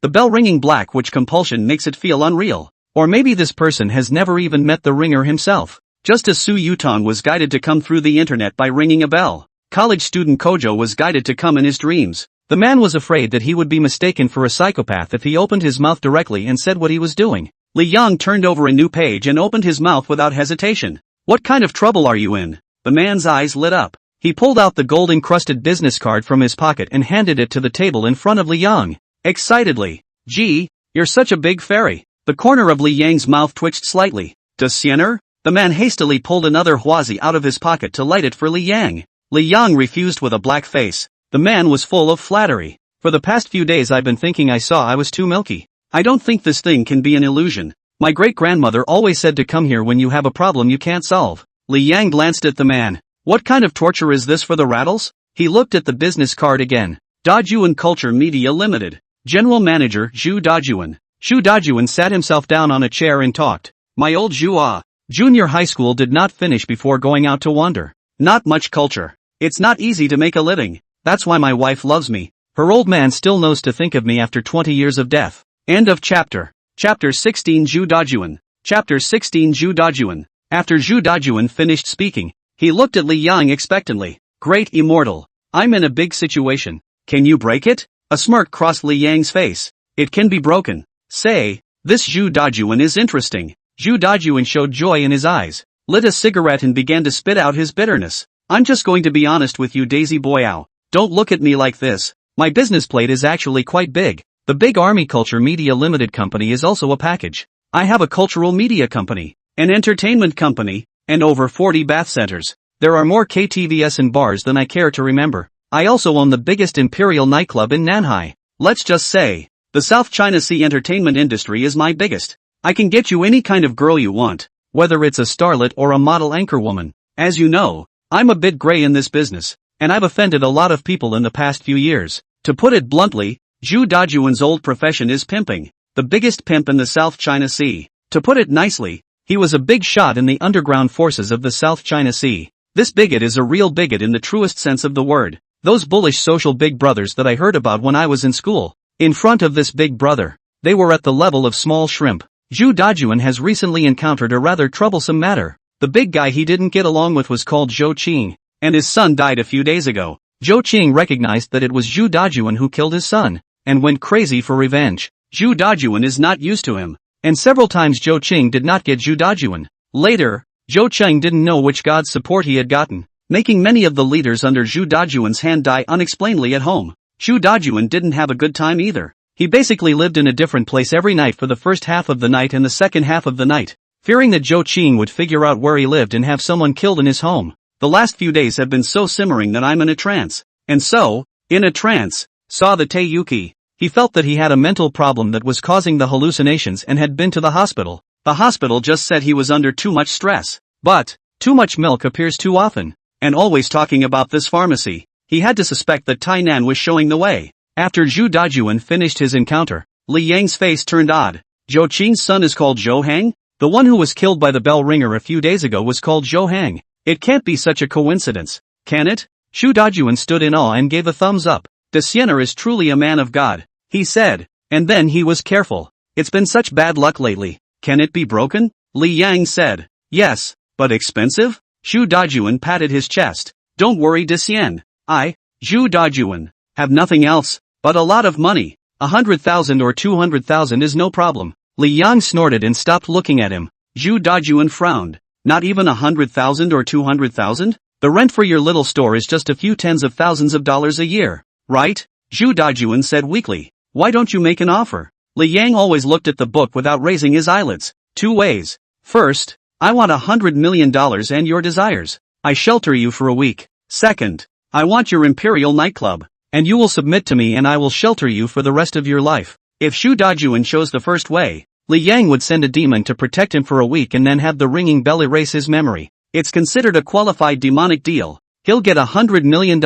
The bell ringing black witch compulsion makes it feel unreal. Or maybe this person has never even met the ringer himself. Just as Su Yutong was guided to come through the internet by ringing a bell, college student Kojo was guided to come in his dreams. The man was afraid that he would be mistaken for a psychopath if he opened his mouth directly and said what he was doing. Li Yang turned over a new page and opened his mouth without hesitation. What kind of trouble are you in? The man's eyes lit up. He pulled out the gold-encrusted business card from his pocket and handed it to the table in front of Li Yang. Excitedly. Gee, you're such a big fairy. The corner of Li Yang's mouth twitched slightly. Desiener? The man hastily pulled another huazi out of his pocket to light it for Li Yang. Li Yang refused with a black face. The man was full of flattery. For the past few days I've been thinking I was too milky. I don't think this thing can be an illusion. My great-grandmother always said to come here when you have a problem you can't solve. Li Yang glanced at the man. What kind of torture is this for the rattles? He looked at the business card again. Dajuan Culture Media Limited. General Manager Zhu Dajuan. Zhu Dajuan sat himself down on a chair and talked. My old Zhu Junior high school did not finish before going out to wander. Not much culture. It's not easy to make a living. That's why my wife loves me. Her old man still knows to think of me after 20 years of death. End of chapter. Chapter 16 Zhu Dajuan. Chapter 16 Zhu Dajuan. After Zhu Dajuan finished speaking, he looked at Li Yang expectantly. Great Immortal. I'm in a big situation. Can you break it? A smirk crossed Li Yang's face. It can be broken. Say, this Zhu Dajuan is interesting. Zhu Dajuan showed joy in his eyes, lit a cigarette and began to spit out his bitterness. I'm just going to be honest with you, Daisy Boyao. Don't look at me like this. My business plate is actually quite big. The Big Army Culture Media Limited company is also a package. I have a cultural media company, an entertainment company, and over 40 bath centers. There are more KTVs and bars than I care to remember. I also own the biggest imperial nightclub in Nanhai. Let's just say, the South China Sea entertainment industry is my biggest. I can get you any kind of girl you want, whether it's a starlet or a model anchorwoman. As you know, I'm a bit gray in this business, and I've offended a lot of people in the past few years. To put it bluntly, Zhu Dajuan's old profession is pimping, the biggest pimp in the South China Sea. To put it nicely, he was a big shot in the underground forces of the South China Sea. This bigot is a real bigot in the truest sense of the word. Those bullish social big brothers that I heard about when I was in school. In front of this big brother, they were at the level of small shrimp. Zhu Dajuan has recently encountered a rather troublesome matter. The big guy he didn't get along with was called Zhou Qing, and his son died a few days ago. Zhou Qing recognized that it was Zhu Dajuan who killed his son, and went crazy for revenge. Zhu Dajuan is not used to him, and several times Zhou Qing did not get Zhu Dajuan. Later, Zhou Qing didn't know which god's support he had gotten, making many of the leaders under Zhu Dajuan's hand die unexplainedly at home. Zhu Dajuan didn't have a good time either. He basically lived in a different place every night for the first half of the night and the second half of the night, fearing that Zhou Qing would figure out where he lived and have someone killed in his home. The last few days have been so simmering that I'm in a trance. And so, in a trance, saw the Taiyuki. He felt that he had a mental problem that was causing the hallucinations and had been to the hospital. The hospital just said he was under too much stress. But, too much milk appears too often. And always talking about this pharmacy. He had to suspect that Tainan was showing the way. After Zhu Dajuan finished his encounter, Li Yang's face turned odd. Zhou Qing's son is called Zhou Hang? The one who was killed by the bell ringer a few days ago was called Zhou Hang. It can't be such a coincidence, can it? Zhu Dajuan stood in awe and gave a thumbs up. Desiener is truly a man of God, he said. And then he was careful. It's been such bad luck lately. Can it be broken? Li Yang said. Yes, but expensive? Zhu Dajuan patted his chest. Don't worry, Desien. Zhu Dajuan, have nothing else but a lot of money. 100,000 or 200,000 is no problem. Li Yang snorted and stopped looking at him. Zhu Dajuan frowned. Not even 100,000 or 200,000? The rent for your little store is just a few tens of thousands of dollars a year, right? Zhu Dajuan said weakly. Why don't you make an offer? Li Yang always looked at the book without raising his eyelids. Two ways. First, I want $100 million and your desires. I shelter you for a week. Second, I want your imperial nightclub. And you will submit to me and I will shelter you for the rest of your life. If Zhu Dajuan chose the first way, Li Yang would send a demon to protect him for a week and then have the ringing bell erase his memory. It's considered a qualified demonic deal. He'll get $100 million,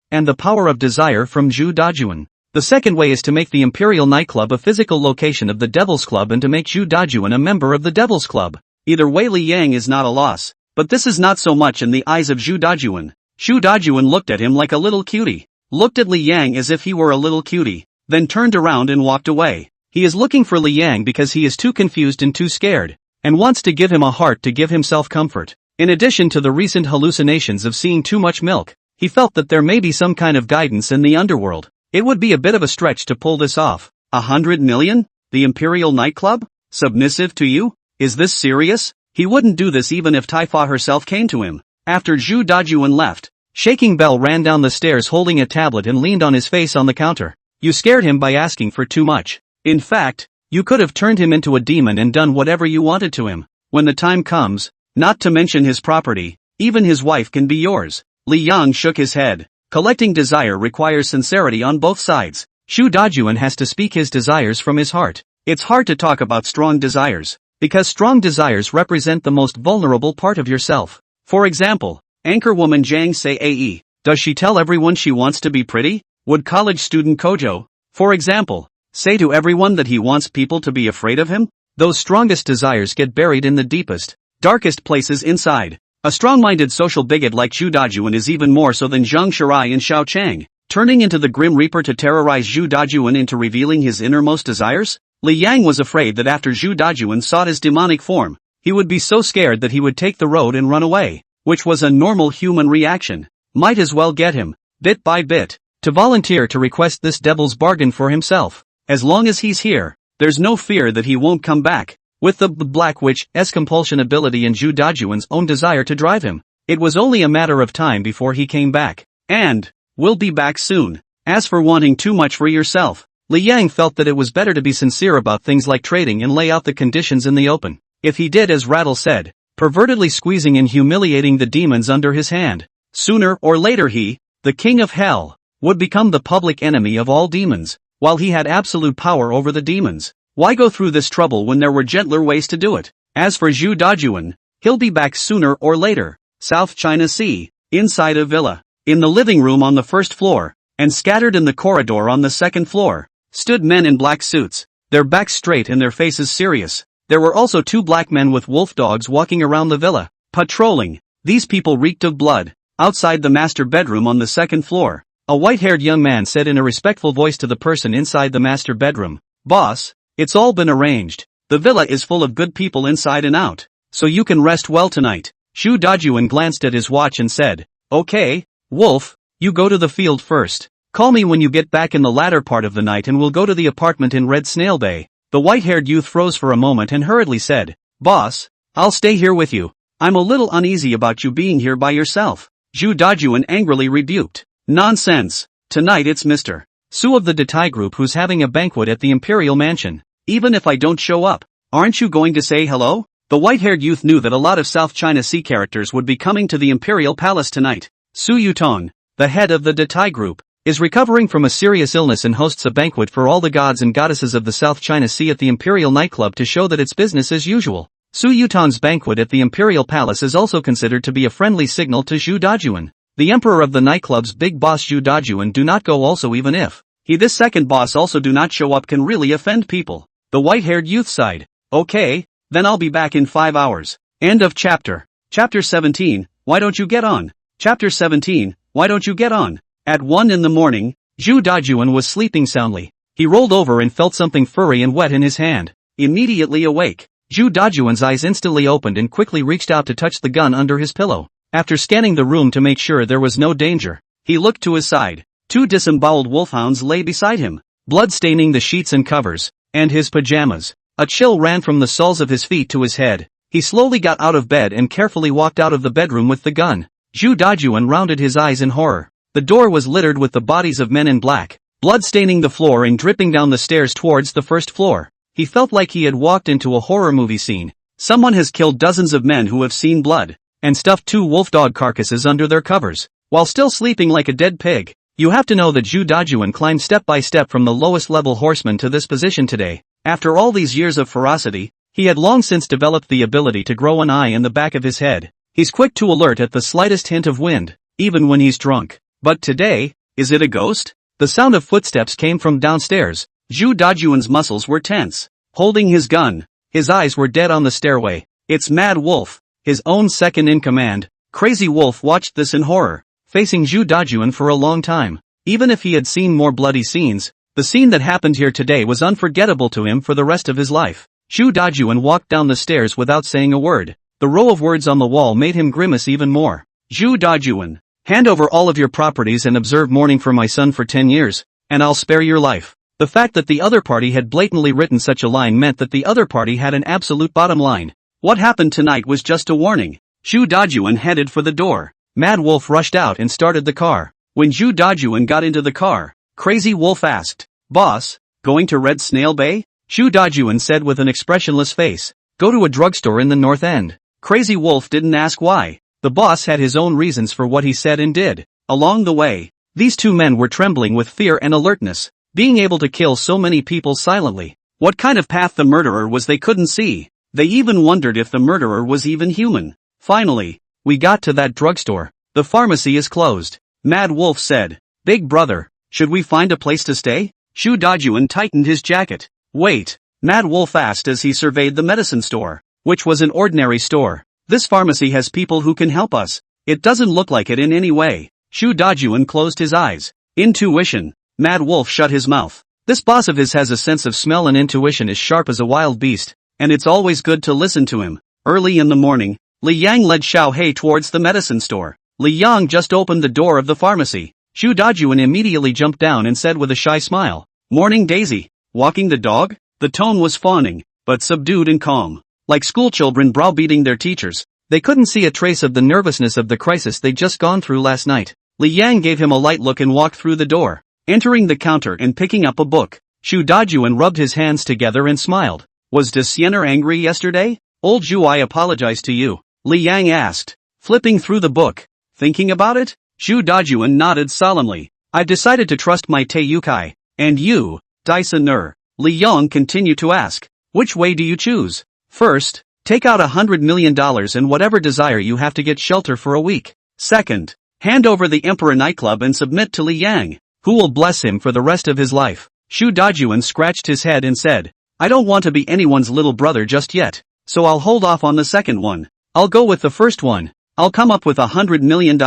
and the power of desire from Zhu Dajuan. The second way is to make the Imperial Nightclub a physical location of the Devil's Club and to make Zhu Dajuan a member of the Devil's Club. Either way, Li Yang is not a loss. But this is not so much in the eyes of Zhu Dajuan. Zhu Dajuan looked at him like a little cutie. Looked at Li Yang as if he were a little cutie, then turned around and walked away. He is looking for Li Yang because he is too confused and too scared, and wants to give him a heart to give himself comfort. In addition to the recent hallucinations of seeing too much milk, he felt that there may be some kind of guidance in the underworld. It would be a bit of a stretch to pull this off. 100 million? The Imperial Nightclub? Submissive to you? Is this serious? He wouldn't do this even if Taifa herself came to him. After Zhu Dajuan left, Shaking Bell ran down the stairs holding a tablet and leaned on his face on the counter. You scared him by asking for too much. In fact, you could have turned him into a demon and done whatever you wanted to him. when the time comes, not to mention his property, even his wife can be yours. Li Yang shook his head. Collecting desire requires sincerity on both sides. Xu Dajuan has to speak his desires from his heart. It's hard to talk about strong desires, because strong desires represent the most vulnerable part of yourself. For example, anchorwoman Zhang say AE, does she tell everyone she wants to be pretty? Would college student Kojo, for example, say to everyone that he wants people to be afraid of him? Those strongest desires get buried in the deepest, darkest places inside. A strong-minded social bigot like Xu Dajuan is even more so than Zhang Shirai and Xiao Chang, turning into the Grim Reaper to terrorize Xu Dajuan into revealing his innermost desires? Li Yang was afraid that after Xu Dajuan sought his demonic form, he would be so scared that he would take the road and run away, which was a normal human reaction. Might as well get him, bit by bit, to volunteer to request this devil's bargain for himself. As long as he's here, there's no fear that he won't come back. With the Black Witch's compulsion ability and Xu Dajuan's own desire to drive him, it was only a matter of time before he came back. And will be back soon. As for wanting too much for yourself, Li Yang felt that it was better to be sincere about things like trading and lay out the conditions in the open. If he did as Rattle said, pervertedly squeezing and humiliating the demons under his hand, sooner or later he, the king of hell, would become the public enemy of all demons, while he had absolute power over the demons. Why go through this trouble when there were gentler ways to do it? As for Xu Dajuan, he'll be back sooner or later. South China Sea, inside a villa, in the living room on the first floor, and scattered in the corridor on the second floor, stood men in black suits, their backs straight and their faces serious. There were also 2 black men with wolf dogs walking around the villa, patrolling. These people reeked of blood. Outside the master bedroom on the second floor, a white-haired young man said in a respectful voice to the person inside the master bedroom, "Boss, it's all been arranged. The villa is full of good people inside and out, so you can rest well tonight." Xu Dajuan glanced at his watch and said, "Okay, Wolf, you go to the field first. Call me when you get back in the latter part of the night and we'll go to the apartment in Red Snail Bay." The white-haired youth froze for a moment and hurriedly said, "Boss, I'll stay here with you. I'm a little uneasy about you being here by yourself." Xu Dajuan angrily rebuked, "Nonsense. Tonight it's Mr. Su of the Datai group who's having a banquet at the Imperial Mansion. Even if I don't show up, aren't you going to say hello?" The white-haired youth knew that a lot of South China Sea characters would be coming to the Imperial Palace tonight. Su Yutong, the head of the Datai group, is recovering from a serious illness and hosts a banquet for all the gods and goddesses of the South China Sea at the Imperial nightclub to show that it's business as usual. Su Yutong's banquet at the Imperial Palace is also considered to be a friendly signal to Xu Dajuan. The emperor of the nightclub's big boss Xu Dajuan do not go also even if this second boss also do not show up can really offend people. The white-haired youth sighed. "Okay, then I'll be back in 5 hours. End of chapter. Chapter 17, why don't you get on? Chapter 17, why don't you get on? At 1 in the morning, Xu Dajuan was sleeping soundly. He rolled over and felt something furry and wet in his hand. Immediately awake, Xu Dajuan's eyes instantly opened and quickly reached out to touch the gun under his pillow. After scanning the room to make sure there was no danger, he looked to his side. 2 disemboweled wolfhounds lay beside him, blood staining the sheets and covers, and his pajamas. A chill ran from the soles of his feet to his head. He slowly got out of bed and carefully walked out of the bedroom with the gun. Xu Dajuan rounded his eyes in horror. The door was littered with the bodies of men in black, blood staining the floor and dripping down the stairs towards the first floor. He felt like he had walked into a horror movie scene. Someone has killed dozens of men who have seen blood, and stuffed 2 wolf dog carcasses under their covers, while still sleeping like a dead pig. You have to know that Xu Dajuan climbed step by step from the lowest level horseman to this position today. After all these years of ferocity, he had long since developed the ability to grow an eye in the back of his head. He's quick to alert at the slightest hint of wind, even when he's drunk. But today, is it a ghost? The sound of footsteps came from downstairs. Xu Dajuan's muscles were tense. Holding his gun, his eyes were dead on the stairway. It's Mad Wolf, his own second in command. Crazy Wolf watched this in horror, facing Xu Dajuan for a long time. Even if he had seen more bloody scenes, the scene that happened here today was unforgettable to him for the rest of his life. Xu Dajuan walked down the stairs without saying a word. The row of words on the wall made him grimace even more. Xu Dajuan, hand over all of your properties and observe mourning for my son for 10 years, and I'll spare your life. The fact that the other party had blatantly written such a line meant that the other party had an absolute bottom line. What happened tonight was just a warning. Xu Dajuan headed for the door. Mad Wolf rushed out and started the car. When Xu Dajuan got into the car, Crazy Wolf asked, "Boss, going to Red Snail Bay?" Xu Dajuan said with an expressionless face, Go to a drugstore in the North End. Crazy Wolf didn't ask why. The boss had his own reasons for what he said and did. Along the way, these two men were trembling with fear and alertness, being able to kill so many people silently. What kind of path the murderer was they couldn't see. They even wondered if the murderer was even human. Finally, we got to that drugstore. The pharmacy is closed. Mad Wolf said, "Big brother, should we find a place to stay?" Shu Dajuan tightened his jacket. "Wait," Mad Wolf asked as he surveyed the medicine store, which was an ordinary store. "This pharmacy has people who can help us. It doesn't look like it in any way." Shu Dajuan closed his eyes. Intuition. Mad Wolf shut his mouth. This boss of his has a sense of smell and intuition as sharp as a wild beast, and it's always good to listen to him. Early in the morning, Li Yang led Xiao Hei towards the medicine store. Li Yang just opened the door of the pharmacy. Shu Dajuan immediately jumped down and said with a shy smile, "Morning, Daisy. Walking the dog?" The tone was fawning, but subdued and calm. Like schoolchildren browbeating their teachers, they couldn't see a trace of the nervousness of the crisis they'd just gone through last night. Li Yang gave him a light look and walked through the door, entering the counter and picking up a book. Shu Dajuan rubbed his hands together and smiled. "Was De Siener angry yesterday?" "Old Zhu, I apologize to you," Li Yang asked, flipping through the book. "Thinking about it?" Shu Dajuan nodded solemnly. "I've decided to trust my Teiyukai. And you, Daisener?" Li Yang continued to ask. "Which way do you choose? First, take out $100 million and whatever desire you have to get shelter for a week. Second, hand over the Emperor nightclub and submit to Li Yang, who will bless him for the rest of his life." Shu Dajuan scratched his head and said, "I don't want to be anyone's little brother just yet, so I'll hold off on the second one. I'll go with the first one. I'll come up with $100 million.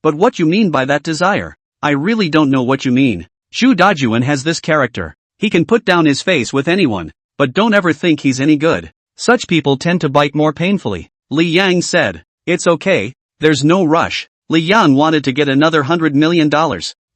But what you mean by that desire? I really don't know what you mean." Shu Dajuan has this character. He can put down his face with anyone, but don't ever think he's any good. Such people tend to bite more painfully. Li Yang said, "It's okay, there's no rush." Li Yang wanted to get another $100 million,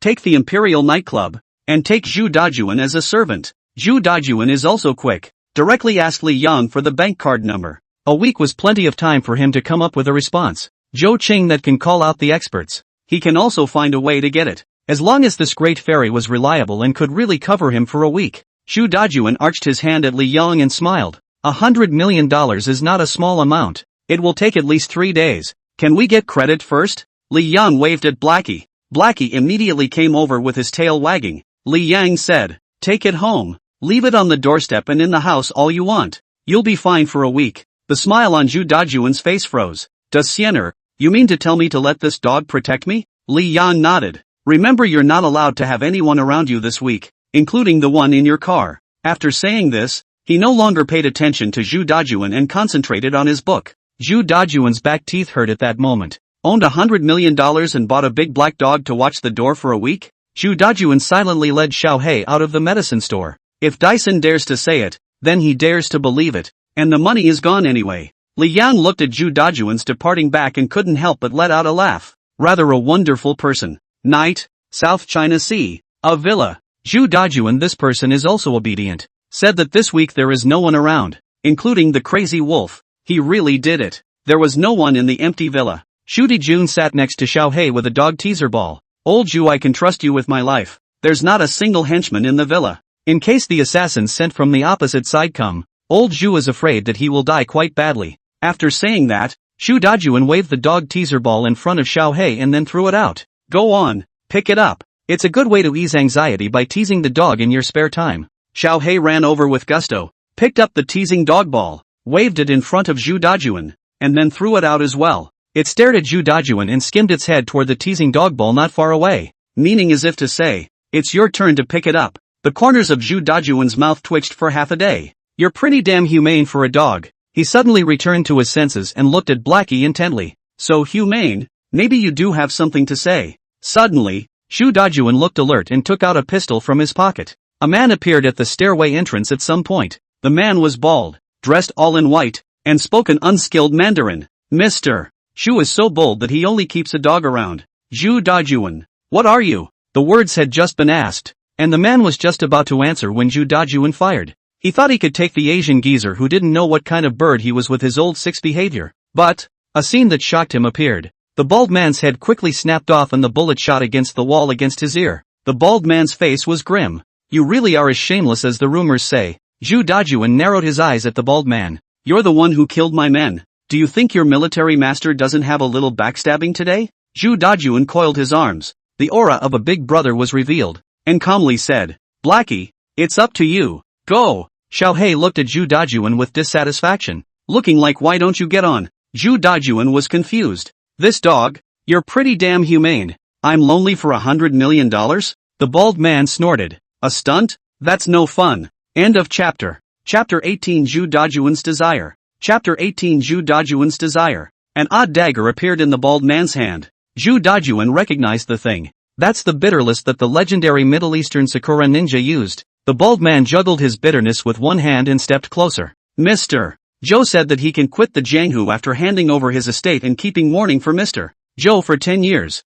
take the Imperial nightclub, and take Zhu Dajuan as a servant. Zhu Dajuan is also quick. Directly asked Li Yang for the bank card number. A week was plenty of time for him to come up with a response. Zhou Qing that can call out the experts. He can also find a way to get it, as long as this great fairy was reliable and could really cover him for a week. Shu Dajuan arched his hand at Li Yang and smiled. $100 million is not a small amount. It will take at least 3 days. Can we get credit first? Li Yang waved at Blackie. Blackie immediately came over with his tail wagging. Li Yang said, "Take it home. Leave it on the doorstep and in the house all you want. You'll be fine for a week." The smile on Zhu Dajuan's face froze. "De Siener, you mean to tell me to let this dog protect me?" Li Yang nodded. "Remember, you're not allowed to have anyone around you this week, including the one in your car." After saying this, he no longer paid attention to Zhu Dajuan and concentrated on his book. Zhu Dajuan's back teeth hurt at that moment. Owned $100 million and bought a big black dog to watch the door for a week? Zhu Dajuan silently led Xiao Hei out of the medicine store. If Dyson dares to say it, then he dares to believe it, and the money is gone anyway. Li Yang looked at Zhu Dajuan's departing back and couldn't help but let out a laugh. Rather a wonderful person. Night, South China Sea, a villa. Zhu Dajuan, this person is also obedient. Said that this week there is no one around, including the crazy wolf. He really did it. There was no one in the empty villa. Shu Dijun sat next to Xiao Hei with a dog teaser ball. "Old Zhu, I can trust you with my life. There's not a single henchman in the villa. In case the assassins sent from the opposite side come, old Zhu is afraid that he will die quite badly." After saying that, Shu Dajuan waved the dog teaser ball in front of Xiao Hei and then threw it out. "Go on, pick it up. It's a good way to ease anxiety by teasing the dog in your spare time." Xiao Hei ran over with gusto, picked up the teasing dog ball, waved it in front of Zhu Dajuan, and then threw it out as well. It stared at Zhu Dajuan and skimmed its head toward the teasing dog ball not far away, meaning as if to say, "It's your turn to pick it up." The corners of Zhu Dajuan's mouth twitched for half a day. "You're pretty damn humane for a dog." He suddenly returned to his senses and looked at Blackie intently. "So humane, maybe you do have something to say." Suddenly, Zhu Dajuan looked alert and took out a pistol from his pocket. A man appeared at the stairway entrance at some point. The man was bald, dressed all in white, and spoke an unskilled Mandarin. "Mr. Shu is so bold that he only keeps a dog around." "Zhu Dajuan, what are you?" The words had just been asked, and the man was just about to answer when Zhu Dajuan fired. He thought he could take the Asian geezer who didn't know what kind of bird he was with his old six behavior. But a scene that shocked him appeared. The bald man's head quickly snapped off and the bullet shot against the wall against his ear. The bald man's face was grim. "You really are as shameless as the rumors say." Zhu Dajuan narrowed his eyes at the bald man. You're the one who killed my men. Do you think your military master doesn't have a little backstabbing today? Zhu Dajun coiled his arms. The aura of a big brother was revealed, and calmly said, Blackie, it's up to you. Go. Xiao He looked at Zhu Dajun with dissatisfaction, looking like why don't you get on? Zhu Dajun was confused. This dog? You're pretty damn humane. I'm lonely for $100 million? The bald man snorted. A stunt? That's no fun. End of chapter. Chapter 18 Zhu Dajun's Desire. Chapter 18 Zhu Dajun's Desire. An odd dagger appeared in the bald man's hand. Zhu Dajun recognized the thing. That's the bitterless that the legendary Middle Eastern Sakura ninja used. The bald man juggled his bitterness with one hand and stepped closer. Mr. Zhou said that he can quit the Jianghu after handing over his estate and keeping mourning for Mr. Zhou for 10 years.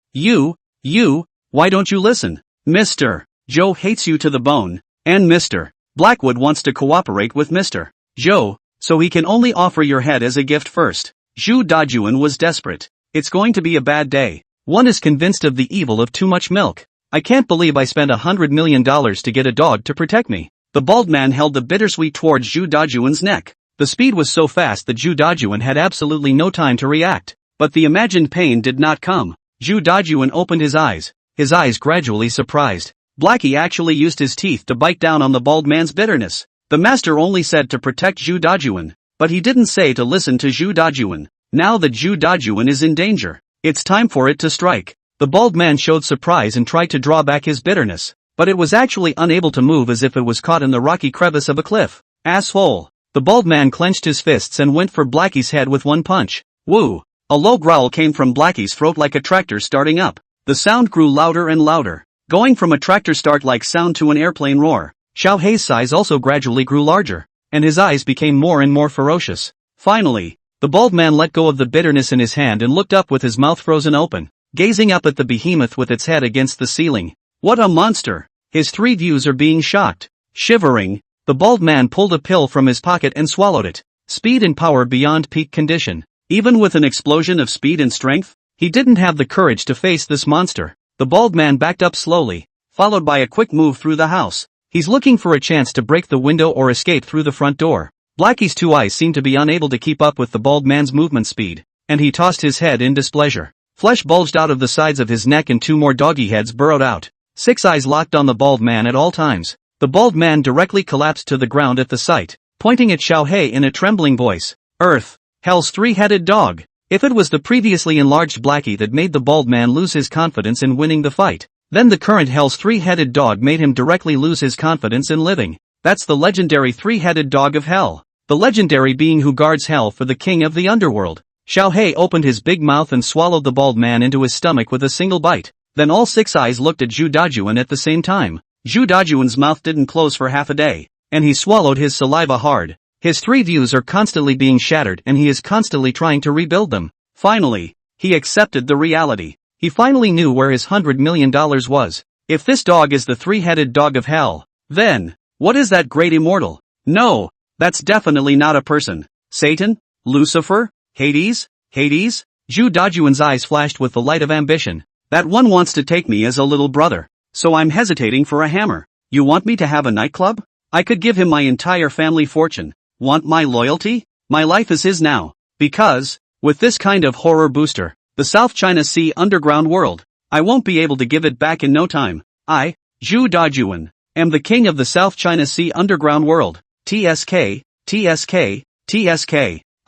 Why don't you listen? Mr. Zhou hates you to the bone, and Mr. Blackwood wants to cooperate with Mr. Zhou, so he can only offer your head as a gift first. Zhu Dajun was desperate. It's going to be a bad day. One is convinced of the evil of too much milk. I can't believe I spent $100 million to get a dog to protect me. The bald man held the bittersweet towards Zhu Dajun's neck. The speed was so fast that Zhu Dajun had absolutely no time to react. But the imagined pain did not come. Zhu Dajun opened his eyes gradually surprised. Blackie actually used his teeth to bite down on the bald man's bitterness. The master only said to protect Zhu Dajun, but he didn't say to listen to Zhu Dajun. Now that Zhu Dajun is in danger, it's time for it to strike. The bald man showed surprise and tried to draw back his bitterness, but it was actually unable to move as if it was caught in the rocky crevice of a cliff. Asshole! The bald man clenched his fists and went for Blackie's head with one punch. Woo! A low growl came from Blackie's throat like a tractor starting up. The sound grew louder and louder, going from a tractor start-like sound to an airplane roar. Xiao Hei's size also gradually grew larger, and his eyes became more and more ferocious. Finally, the bald man let go of the bitterness in his hand and looked up with his mouth frozen open, gazing up at the behemoth with its head against the ceiling. What a monster! His three views are being shocked. Shivering, the bald man pulled a pill from his pocket and swallowed it. Speed and power beyond peak condition. Even with an explosion of speed and strength, he didn't have the courage to face this monster. The bald man backed up slowly, followed by a quick move through the house. He's looking for a chance to break the window or escape through the front door. Blackie's two eyes seemed to be unable to keep up with the bald man's movement speed, and he tossed his head in displeasure. Flesh bulged out of the sides of his neck and two more doggy heads burrowed out. Six eyes locked on the bald man at all times. The bald man directly collapsed to the ground at the sight, pointing at Xiao He in a trembling voice. Earth! Hell's three-headed dog! If it was the previously enlarged Blackie that made the bald man lose his confidence in winning the fight, then the current Hell's three-headed dog made him directly lose his confidence in living. That's the legendary three-headed dog of Hell. The legendary being who guards Hell for the king of the underworld. Xiao He opened his big mouth and swallowed the bald man into his stomach with a single bite. Then all six eyes looked at Zhu Dajun at the same time. Zhu Dajun's mouth didn't close for half a day, and he swallowed his saliva hard. His three views are constantly being shattered and he is constantly trying to rebuild them. Finally, he accepted the reality. He finally knew where his $100 million was. If this dog is the three-headed dog of Hell, then, what is that great immortal? No, that's definitely not a person. Satan? Lucifer? Hades? Hades? Zhu Dajun's eyes flashed with the light of ambition. That one wants to take me as a little brother. So I'm hesitating for a hammer. You want me to have a nightclub? I could give him my entire family fortune. Want my loyalty? My life is his now. Because, with this kind of horror booster, the South China Sea underground world, I won't be able to give it back in no time. I, Zhu Dajun, am the king of the South China Sea underground world. TSK, TSK, TSK.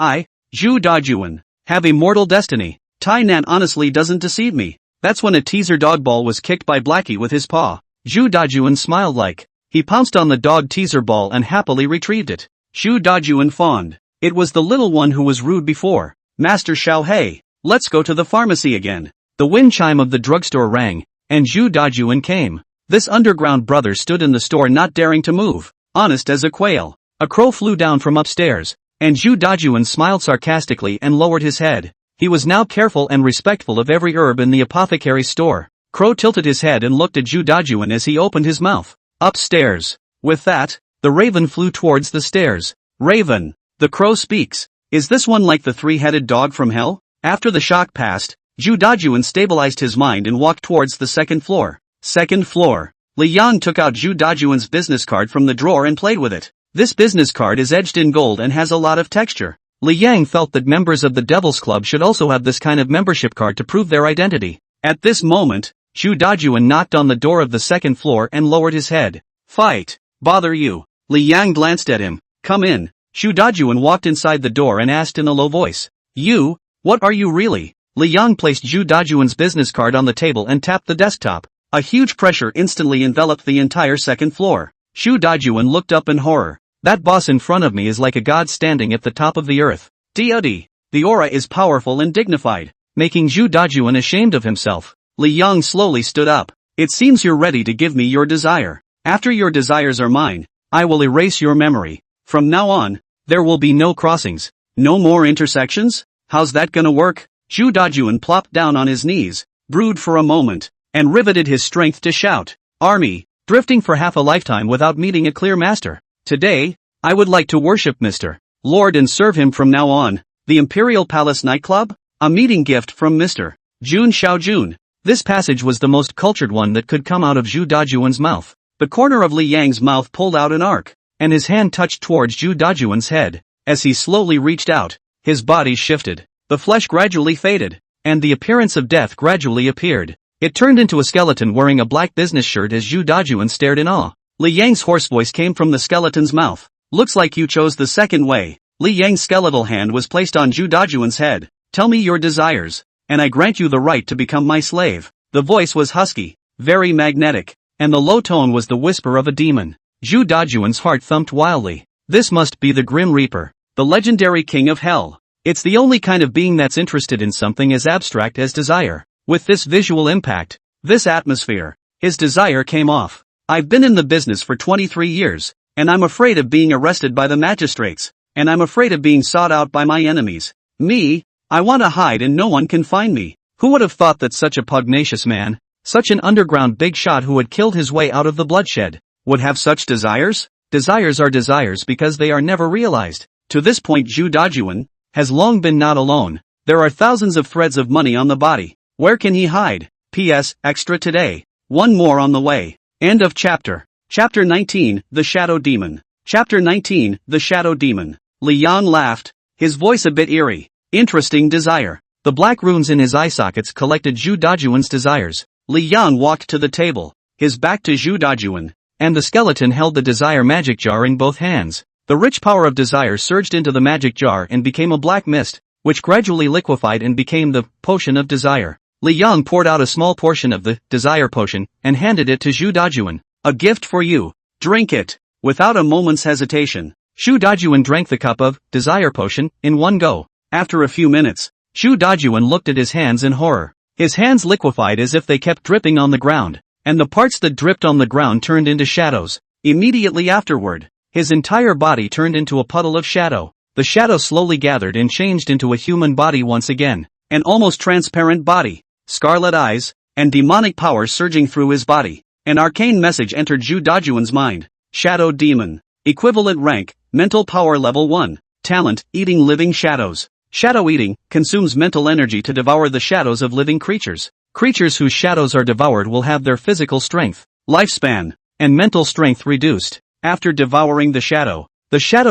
I, Zhu Dajun, have immortal destiny. Tai Nan honestly doesn't deceive me. That's when a teaser dog ball was kicked by Blackie with his paw. Zhu Dajun smiled like. He pounced on the dog teaser ball and happily retrieved it. Zhu Dajun fawned. It was the little one who was rude before. Master Xiao He, let's go to the pharmacy again. The wind chime of the drugstore rang, and Zhu Dajun came. This underground brother stood in the store not daring to move, honest as a quail. A crow flew down from upstairs, and Zhu Dajun smiled sarcastically and lowered his head. He was now careful and respectful of every herb in the apothecary's store. Crow tilted his head and looked at Zhu Dajun as he opened his mouth. Upstairs. With that, the raven flew towards the stairs. Raven. The crow speaks. Is this one like the three-headed dog from Hell? After the shock passed, Zhu Dajun stabilized his mind and walked towards the second floor. Second floor. Li Yang took out Zhu Dajun's business card from the drawer and played with it. This business card is edged in gold and has a lot of texture. Li Yang felt that members of the Devil's Club should also have this kind of membership card to prove their identity. At this moment, Zhu Dajuan knocked on the door of the second floor and lowered his head. Fight. Bother you. Li Yang glanced at him. Come in. Zhu Dajuan walked inside the door and asked in a low voice. You? What are you really? Li Yang placed Zhu Dajuan's business card on the table and tapped the desktop. A huge pressure instantly enveloped the entire second floor. Zhu Dajuan looked up in horror. That boss in front of me is like a god standing at the top of the earth. D.O.D. The aura is powerful and dignified, making Zhu Dajuan ashamed of himself. Li Yang slowly stood up. It seems you're ready to give me your desire. After your desires are mine, I will erase your memory. From now on, there will be no crossings. No more intersections? How's that gonna work? Zhu Dajuan plopped down on his knees, brewed for a moment, and riveted his strength to shout. Army, drifting for half a lifetime without meeting a clear master. Today, I would like to worship Mr. Lord and serve him from now on. The Imperial Palace nightclub? A meeting gift from Mr. Jun Xiaojun. This passage was the most cultured one that could come out of Zhu Dajuan's mouth. The corner of Li Yang's mouth pulled out an arc, and his hand touched towards Zhu Dajuan's head. As he slowly reached out, his body shifted. The flesh gradually faded, and the appearance of death gradually appeared. It turned into a skeleton wearing a black business shirt as Zhu Dajuan stared in awe. Li Yang's hoarse voice came from the skeleton's mouth. Looks like you chose the second way. Li Yang's skeletal hand was placed on Zhu Dajuan's head. Tell me your desires, and I grant you the right to become my slave. The voice was husky, very magnetic, and the low tone was the whisper of a demon. Zhu Dajuan's heart thumped wildly. This must be the Grim Reaper, the legendary king of hell. It's the only kind of being that's interested in something as abstract as desire. With this visual impact, this atmosphere, his desire came off. I've been in the business for 23 years, and I'm afraid of being arrested by the magistrates, and I'm afraid of being sought out by my enemies. Me, I want to hide and no one can find me. Who would have thought that such a pugnacious man, such an underground big shot who had killed his way out of the bloodshed, would have such desires? Desires are desires because they are never realized. To this point Zhu Dajuan has long been not alone. There are thousands of threads of money on the body. Where can he hide? P.S. Extra today. One more on the way. End of chapter. Chapter 19, The Shadow Demon. Chapter 19, The Shadow Demon. Li Yang laughed, his voice a bit eerie. Interesting desire. The black runes in his eye sockets collected Zhu Dajuan's desires. Li Yang walked to the table, his back to Zhu Dajuan, and the skeleton held the desire magic jar in both hands. The rich power of desire surged into the magic jar and became a black mist, which gradually liquefied and became the potion of desire. Li Yang poured out a small portion of the desire potion and handed it to Zhu Dajuan. A gift for you. Drink it. Without a moment's hesitation, Zhu Dajuan drank the cup of desire potion in one go. After a few minutes, Zhu Dajuan looked at his hands in horror. His hands liquefied as if they kept dripping on the ground, and the parts that dripped on the ground turned into shadows. Immediately afterward, his entire body turned into a puddle of shadow. The shadow slowly gathered and changed into a human body once again, an almost transparent body, scarlet eyes, and demonic power surging through his body. An arcane message entered Zhu Dajuan's mind. Shadow Demon. Equivalent rank, mental power level 1. Talent, eating living shadows. Shadow eating consumes mental energy to devour the shadows of living creatures. Creatures whose shadows are devoured will have their physical strength, lifespan, and mental strength reduced. After devouring the shadow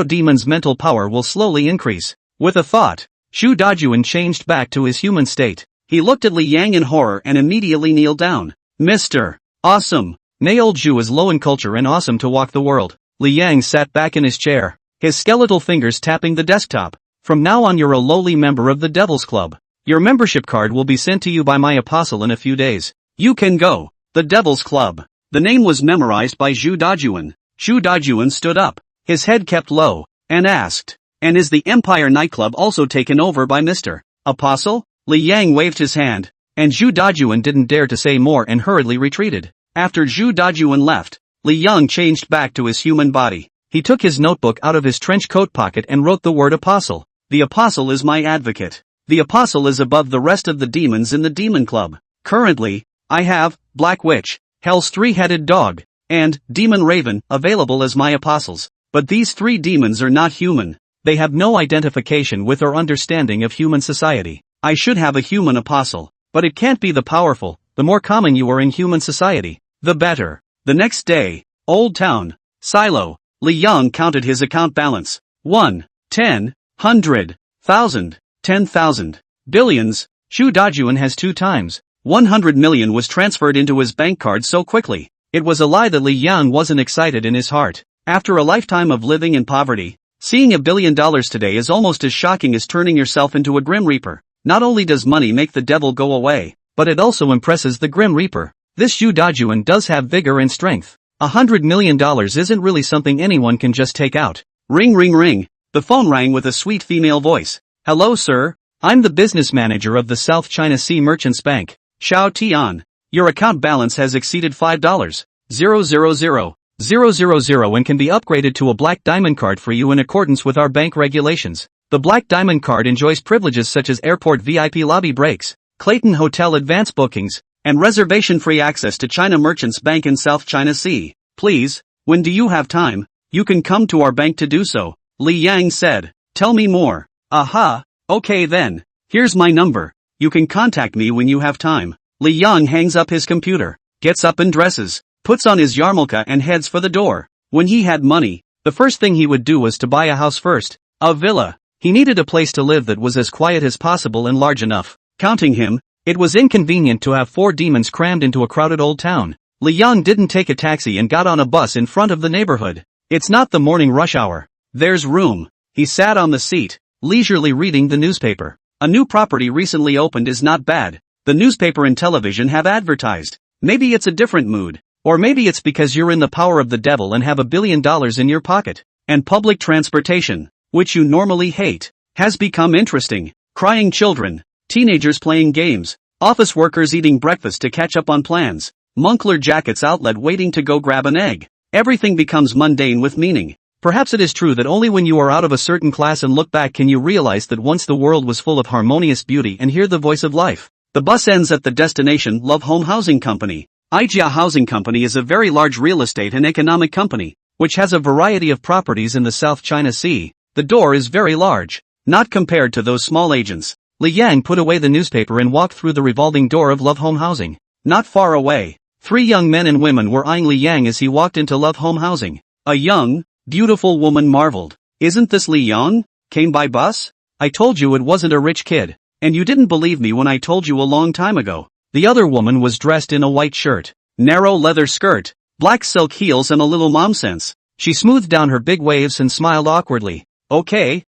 demon's mental power will slowly increase. With a thought, Zhu Dajuan changed back to his human state. He looked at Li Yang in horror and immediately kneeled down. Mr. Awesome. Nay, old Zhu is low in culture and awesome to walk the world. Li Yang sat back in his chair, his skeletal fingers tapping the desktop. From now on you're a lowly member of the Devil's Club. Your membership card will be sent to you by my apostle in a few days. You can go. The Devil's Club. The name was memorized by Zhu Dajuan. Zhu Dajuan stood up, his head kept low, and asked, and is the Empire nightclub also taken over by Mr. Apostle? Li Yang waved his hand, and Zhu Dajuan didn't dare to say more and hurriedly retreated. After Zhu Dajuan left, Li Yang changed back to his human body. He took his notebook out of his trench coat pocket and wrote the word apostle. The apostle is my advocate. The apostle is above the rest of the demons in the demon club. Currently, I have Black Witch, Hell's three-headed dog, and Demon Raven available as my apostles. But these three demons are not human. They have no identification with or understanding of human society. I should have a human apostle, but it can't be the powerful. The more common you are in human society, the better. The next day, Old Town, Silo. Li Yang counted his account balance. 1, 10, 100, 1,000, 10,000, billions. Xu Dajuan has 2 times. 100 million was transferred into his bank card so quickly. It was a lie that Li Yang wasn't excited in his heart. After a lifetime of living in poverty, seeing $1 billion today is almost as shocking as turning yourself into a Grim Reaper. Not only does money make the devil go away, but it also impresses the Grim Reaper. This Xu Dajuan does have vigor and strength. $100 million isn't really something anyone can just take out. Ring ring ring. The phone rang with a sweet female voice. Hello sir, I'm the business manager of the South China Sea Merchants Bank. Xiao Tian. Your account balance has exceeded $5,000,000 and can be upgraded to a Black Diamond card for you in accordance with our bank regulations. The Black Diamond card enjoys privileges such as airport VIP lobby breaks, Clayton Hotel advance bookings, and reservation-free access to China Merchants Bank in South China Sea. Please, when do you have time? You can come to our bank to do so, Li Yang said. Tell me more. Aha, okay then. Here's my number. You can contact me when you have time. Li Yang hangs up his computer, gets up and dresses, puts on his yarmulke and heads for the door. When he had money, the first thing he would do was to buy a house first. A villa. He needed a place to live that was as quiet as possible and large enough. Counting him, it was inconvenient to have 4 demons crammed into a crowded old town. Li Yang didn't take a taxi and got on a bus in front of the neighborhood. It's not the morning rush hour. There's room. He sat on the seat, leisurely reading the newspaper. A new property recently opened is not bad. The newspaper and television have advertised. Maybe it's a different mood. Or maybe it's because you're in the power of the devil and have $1 billion in your pocket. And public transportation, which you normally hate, has become interesting. Crying children, teenagers playing games, office workers eating breakfast to catch up on plans, Moncler Jackets outlet waiting to go grab an egg. Everything becomes mundane with meaning. Perhaps it is true that only when you are out of a certain class and look back can you realize that once the world was full of harmonious beauty and hear the voice of life. The bus ends at the destination Love Home Housing Company. Ijia Housing Company is a very large real estate and economic company, which has a variety of properties in the South China Sea. The door is very large, not compared to those small agents. Li Yang put away the newspaper and walked through the revolving door of Love Home Housing. Not far away, 3 young men and women were eyeing Li Yang as he walked into Love Home Housing. A young, beautiful woman marveled. Isn't this Li Yang? Came by bus? I told you it wasn't a rich kid. And you didn't believe me when I told you a long time ago. The other woman was dressed in a white shirt, narrow leather skirt, black silk heels and a little mom sense. She smoothed down her big waves and smiled awkwardly. Okay.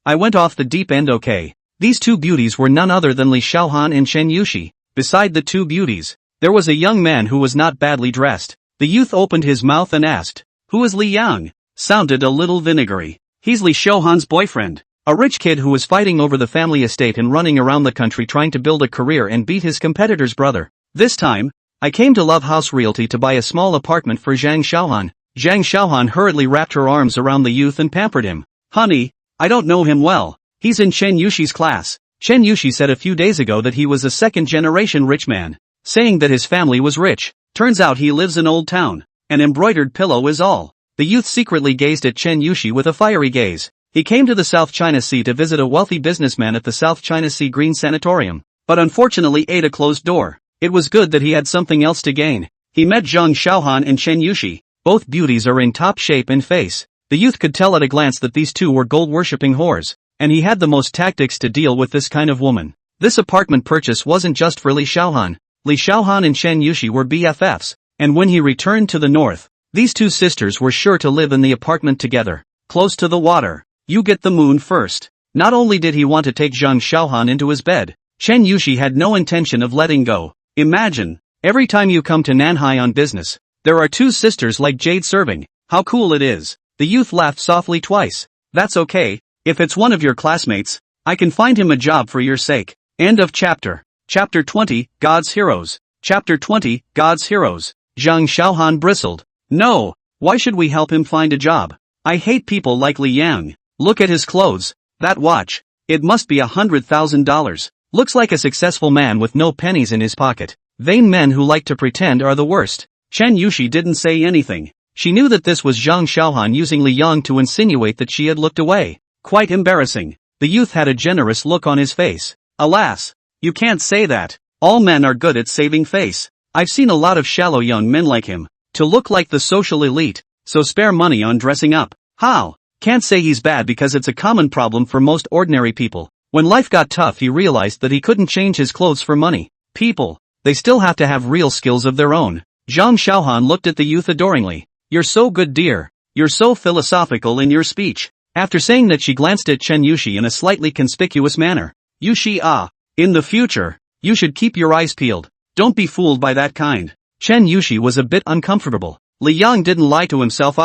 I went off the deep end okay. These 2 beauties were none other than Li Xiaohan and Chen Yuxi. Beside the 2 beauties, there was a young man who was not badly dressed. The youth opened his mouth and asked, "Who is Li Yang?" Sounded a little vinegary. He's Li Xiaohan's boyfriend. A rich kid who was fighting over the family estate and running around the country trying to build a career and beat his competitor's brother. This time, I came to Love House Realty to buy a small apartment for Zhang Xiaohan. Zhang Xiaohan hurriedly wrapped her arms around the youth and pampered him. Honey, I don't know him well. He's in Chen Yuxi's class. Chen Yuxi said a few days ago that he was a second-generation rich man, saying that his family was rich. Turns out he lives in Old Town. An embroidered pillow is all. The youth secretly gazed at Chen Yuxi with a fiery gaze. He came to the South China Sea to visit a wealthy businessman at the South China Sea Green Sanatorium, but unfortunately ate a closed door. It was good that he had something else to gain. He met Zhang Xiaohan and Chen Yuxi. Both beauties are in top shape and face. The youth could tell at a glance that these 2 were gold-worshipping whores, and he had the most tactics to deal with this kind of woman. This apartment purchase wasn't just for Li Xiaohan. Li Xiaohan and Chen Yuxi were BFFs, and when he returned to the north, these 2 sisters were sure to live in the apartment together, close to the water. You get the moon first. Not only did he want to take Zhang Xiaohan into his bed, Chen Yuxi had no intention of letting go. Imagine, every time you come to Nanhai on business, there are 2 sisters like Jade serving. How cool it is. The youth laughed softly twice. That's okay, if it's one of your classmates, I can find him a job for your sake. End of chapter. Chapter 20, God's Heroes. Chapter 20, God's Heroes. Zhang Xiaohan bristled. No, why should we help him find a job? I hate people like Li Yang. Look at his clothes. That watch. It must be $100,000. Looks like a successful man with no pennies in his pocket. Vain men who like to pretend are the worst. Chen Yuxi didn't say anything. She knew that this was Zhang Xiaohan using Li Yang to insinuate that she had looked away. Quite embarrassing. The youth had a generous look on his face. Alas, you can't say that. All men are good at saving face. I've seen a lot of shallow young men like him. To look like the social elite, so spare money on dressing up. How? Can't say he's bad because it's a common problem for most ordinary people. When life got tough he realized that he couldn't change his clothes for money. People, they still have to have real skills of their own. Zhang Xiaohan looked at the youth adoringly. You're so good dear. You're so philosophical in your speech. After saying that she glanced at Chen Yushi in a slightly conspicuous manner. Yushi in the future, you should keep your eyes peeled. Don't be fooled by that kind. Chen Yushi was a bit uncomfortable. Li Yang didn't lie to himself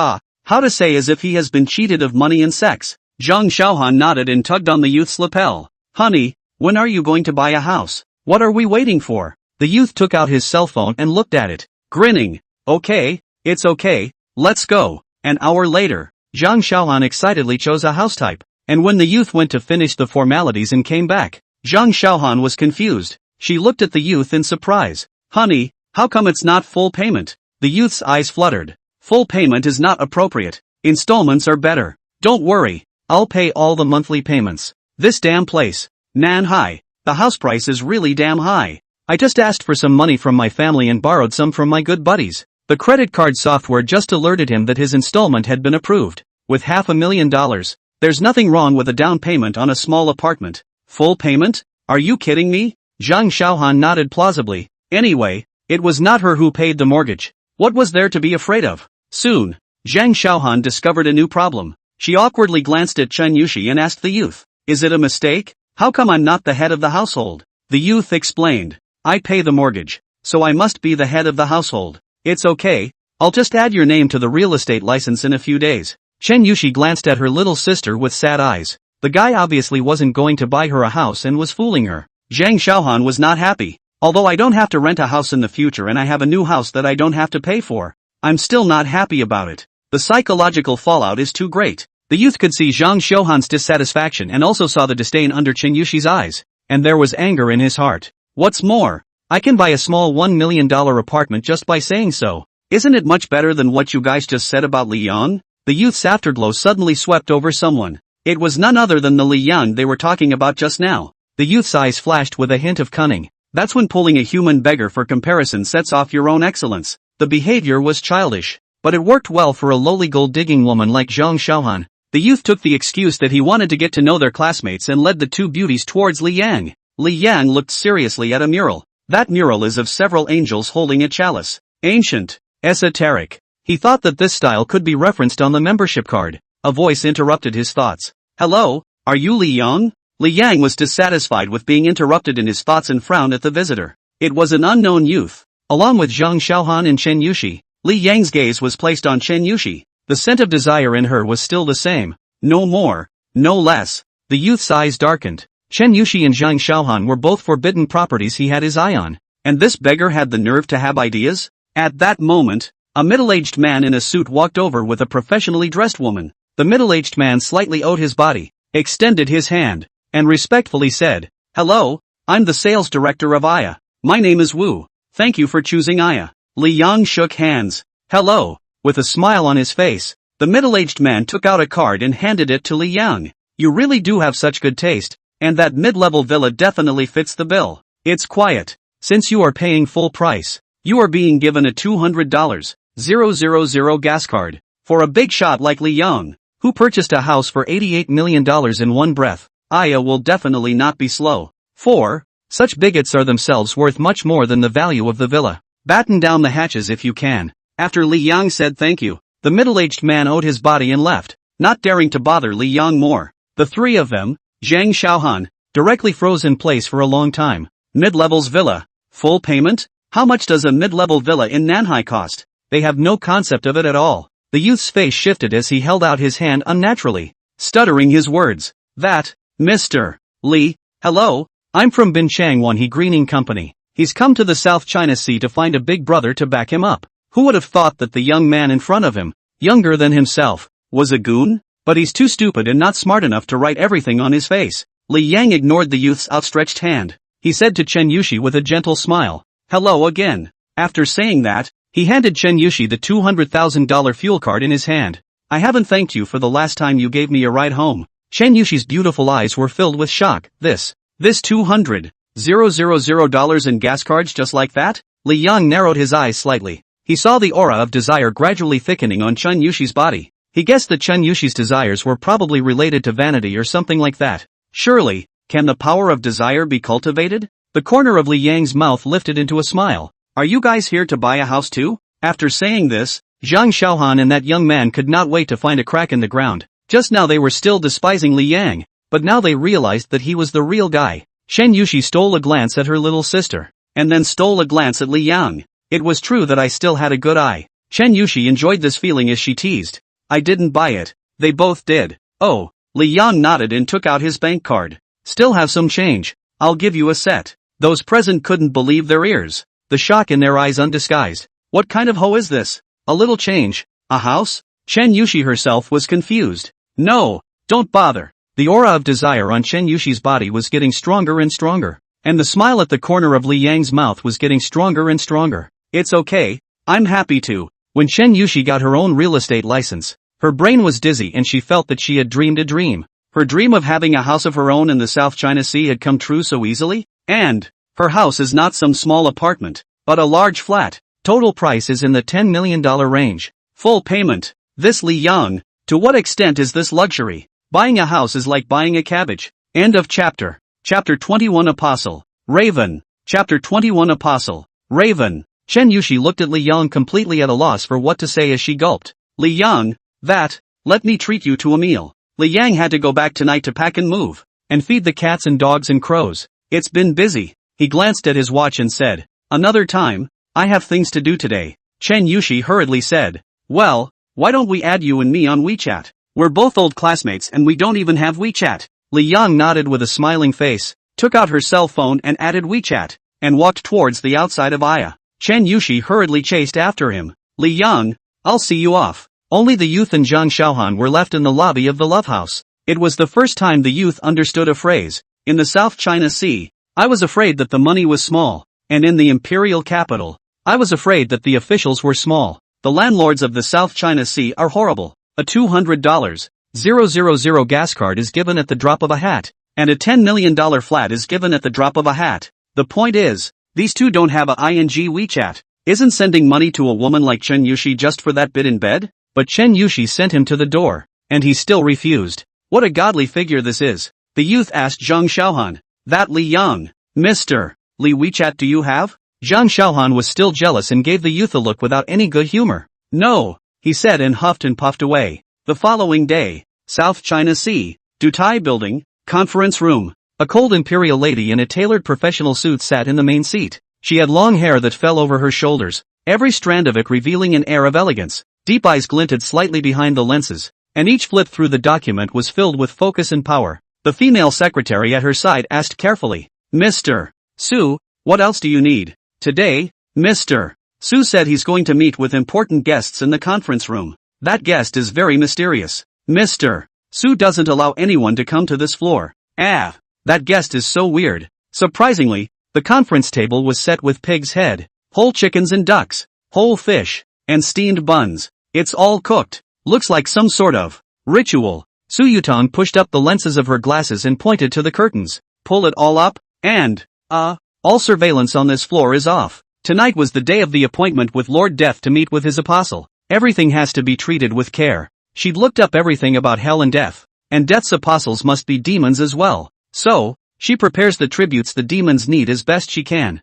how to say as if he has been cheated of money and sex. Zhang Xiaohan nodded and tugged on the youth's lapel. Honey, when are you going to buy a house? What are we waiting for? The youth took out his cell phone and looked at it, grinning. Okay, it's okay, let's go. An hour later, Zhang Xiaohan excitedly chose a house type, and when the youth went to finish the formalities and came back, Zhang Xiaohan was confused. She looked at the youth in surprise. Honey, how come it's not full payment? The youth's eyes fluttered. Full payment is not appropriate. Installments are better. Don't worry, I'll pay all the monthly payments. This damn place, Nanhai, the house price is really damn high. I just asked for some money from my family and borrowed some from my good buddies. The credit card software just alerted him that his installment had been approved. With $500,000, there's nothing wrong with a down payment on a small apartment. Full payment? Are you kidding me? Zhang Xiaohan nodded plausibly. Anyway, it was not her who paid the mortgage. What was there to be afraid of? Soon, Zhang Xiaohan discovered a new problem. She awkwardly glanced at Chen Yushi and asked the youth, is it a mistake? How come I'm not the head of the household? The youth explained, I pay the mortgage, so I must be the head of the household. It's okay, I'll just add your name to the real estate license in a few days. Chen Yushi glanced at her little sister with sad eyes. The guy obviously wasn't going to buy her a house and was fooling her. Zhang Xiaohan was not happy. Although I don't have to rent a house in the future and I have a new house that I don't have to pay for, I'm still not happy about it. The psychological fallout is too great. The youth could see Zhang Xiaohan's dissatisfaction and also saw the disdain under Chen Yushi's eyes. And there was anger in his heart. What's more, I can buy a small $1 million apartment just by saying so. Isn't it much better than what you guys just said about Li Yang? The youth's afterglow suddenly swept over someone. It was none other than the Li Yang they were talking about just now. The youth's eyes flashed with a hint of cunning. That's when pulling a human beggar for comparison sets off your own excellence. The behavior was childish, but it worked well for a lowly gold-digging woman like Zhang Xiaohan. The youth took the excuse that he wanted to get to know their classmates and led the two beauties towards Li Yang. Li Yang looked seriously at a mural. That mural is of several angels holding a chalice. Ancient. Esoteric. He thought that this style could be referenced on the membership card. A voice interrupted his thoughts. Hello, are you Li Yang? Li Yang was dissatisfied with being interrupted in his thoughts and frowned at the visitor. It was an unknown youth. Along with Zhang Xiaohan and Chen Yushi, Li Yang's gaze was placed on Chen Yushi. The scent of desire in her was still the same. No more, no less. The youth's eyes darkened. Chen Yushi and Zhang Xiaohan were both forbidden properties he had his eye on. And this beggar had the nerve to have ideas? At that moment, a middle-aged man in a suit walked over with a professionally dressed woman. The middle-aged man slightly owed his body, extended his hand, and respectfully said, hello, I'm the sales director of Aya. My name is Wu. Thank you for choosing Aya. Li Yang shook hands. Hello. With a smile on his face, the middle-aged man took out a card and handed it to Li Yang. You really do have such good taste, and that mid-level villa definitely fits the bill. It's quiet. Since you are paying full price, you are being given a $200,000 gas card. For a big shot like Li Yang, who purchased a house for $88 million in one breath, Aya will definitely not be slow. 4. Such bigots are themselves worth much more than the value of the villa. Batten down the hatches if you can. After Li Yang said thank you, the middle-aged man owed his body and left, not daring to bother Li Yang more. The three of them, Zhang Xiaohan, directly froze in place for a long time. Mid-levels villa. Full payment? How much does a mid-level villa in Nanhai cost? They have no concept of it at all. The youth's face shifted as he held out his hand unnaturally, stuttering his words. That, Mr. Li, hello, I'm from Binchang He Greening Company. He's come to the South China Sea to find a big brother to back him up. Who would have thought that the young man in front of him, younger than himself, was a goon? But he's too stupid and not smart enough to write everything on his face. Li Yang ignored the youth's outstretched hand. He said to Chen Yushi with a gentle smile, hello again. After saying that, he handed Chen Yushi the $200,000 fuel card in his hand. I haven't thanked you for the last time you gave me a ride home. Chen Yushi's beautiful eyes were filled with shock. This $200,000 in gas cards just like that? Li Yang narrowed his eyes slightly. He saw the aura of desire gradually thickening on Chun Yushi's body. He guessed that Chun Yushi's desires were probably related to vanity or something like that. Surely, can the power of desire be cultivated? The corner of Li Yang's mouth lifted into a smile. Are you guys here to buy a house too? After saying this, Zhang Xiaohan and that young man could not wait to find a crack in the ground. Just now they were still despising Li Yang, but now they realized that he was the real guy. Shen Yushi stole a glance at her little sister, and then stole a glance at Li Yang. It was true that I still had a good eye. Shen Yushi enjoyed this feeling as she teased. I didn't buy it. They both did. Oh, Li Yang nodded and took out his bank card. Still have some change. I'll give you a set. Those present couldn't believe their ears. The shock in their eyes undisguised. What kind of hoe is this? A little change? A house? Shen Yushi herself was confused. No, don't bother. The aura of desire on Shen Yushi's body was getting stronger and stronger, and the smile at the corner of Li Yang's mouth was getting stronger and stronger. It's okay, I'm happy to. When Shen Yushi got her own real estate license, her brain was dizzy and she felt that she had dreamed a dream. Her dream of having a house of her own in the South China Sea had come true so easily, and her house is not some small apartment, but a large flat. Total price is in the $10 million range. Full payment. This Li Yang, to what extent is this luxury? Buying a house is like buying a cabbage. End of chapter. Chapter 21 Apostle. Raven. Chapter 21 Apostle. Raven. Shen Yushi looked at Li Yang completely at a loss for what to say as she gulped. Li Yang, let me treat you to a meal. Li Yang had to go back tonight to pack and move, and feed the cats and dogs and crows. It's been busy. He glanced at his watch and said, another time, I have things to do today. Chen Yushi hurriedly said, well, why don't we add you and me on WeChat? We're both old classmates and we don't even have WeChat. Li Yang nodded with a smiling face, took out her cell phone and added WeChat, and walked towards the outside of Aya. Chen Yushi hurriedly chased after him. Li Yang, I'll see you off. Only the youth and Zhang Xiaohan were left in the lobby of the Love House. It was the first time the youth understood a phrase. In the South China Sea, I was afraid that the money was small, and in the imperial capital, I was afraid that the officials were small. The landlords of the South China Sea are horrible. A $200,000 gas card is given at the drop of a hat, and a $10 million flat is given at the drop of a hat. The point is, these two don't have a ING WeChat. Isn't sending money to a woman like Chen Yushi just for that bit in bed? But Chen Yushi sent him to the door, and he still refused. What a godly figure this is. The youth asked Zhang Xiaohan. That Li Yang. Mr. Li WeChat do you have? Zhang Xiaohan was still jealous and gave the youth a look without any good humor. No, he said and huffed and puffed away. The following day, South China Sea, Dutai Building, conference room. A cold imperial lady in a tailored professional suit sat in the main seat. She had long hair that fell over her shoulders, every strand of it revealing an air of elegance. Deep eyes glinted slightly behind the lenses, and each flip through the document was filled with focus and power. The female secretary at her side asked carefully, Mr. Su, what else do you need? Today, Mr. Su said he's going to meet with important guests in the conference room. That guest is very mysterious. Mr. Su doesn't allow anyone to come to this floor. That guest is so weird. Surprisingly, the conference table was set with pig's head, whole chickens and ducks, whole fish, and steamed buns. It's all cooked. Looks like some sort of ritual. Su Yutong pushed up the lenses of her glasses and pointed to the curtains. Pull it all up, and, all surveillance on this floor is off. Tonight was the day of the appointment with Lord Death to meet with his apostle. Everything has to be treated with care. She'd looked up everything about hell and death, and Death's apostles must be demons as well. So, she prepares the tributes the demons need as best she can.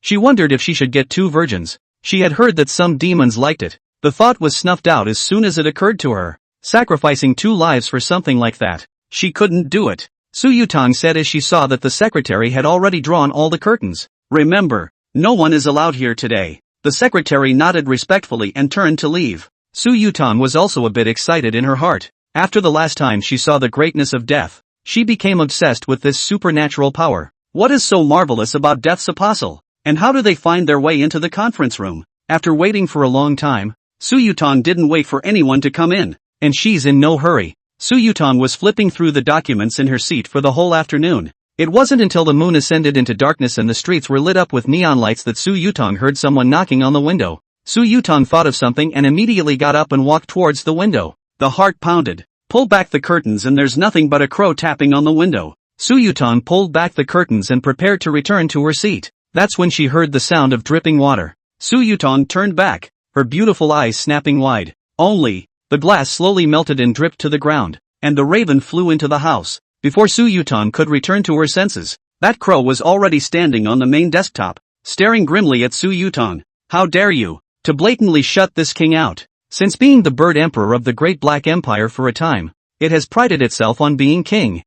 She wondered if she should get 2 virgins. She had heard that some demons liked it. The thought was snuffed out as soon as it occurred to her. Sacrificing 2 lives for something like that. She couldn't do it. Su Yutong said as she saw that the secretary had already drawn all the curtains. Remember, no one is allowed here today. The secretary nodded respectfully and turned to leave. Su Yutong was also a bit excited in her heart. After the last time she saw the greatness of death, she became obsessed with this supernatural power. What is so marvelous about Death's apostle? And how do they find their way into the conference room? After waiting for a long time, Su Yutong didn't wait for anyone to come in, and she's in no hurry. Su Yutong was flipping through the documents in her seat for the whole afternoon. It wasn't until the moon ascended into darkness and the streets were lit up with neon lights that Su Yutong heard someone knocking on the window. Su Yutong thought of something and immediately got up and walked towards the window. The heart pounded. Pull back the curtains and there's nothing but a crow tapping on the window. Su Yutong pulled back the curtains and prepared to return to her seat. That's when she heard the sound of dripping water. Su Yutong turned back, her beautiful eyes snapping wide. Only, the glass slowly melted and dripped to the ground, and the raven flew into the house. Before Su Yutong could return to her senses, that crow was already standing on the main desktop, staring grimly at Su Yutong. How dare you, to blatantly shut this king out? Since being the bird emperor of the Great Black Empire for a time, it has prided itself on being king.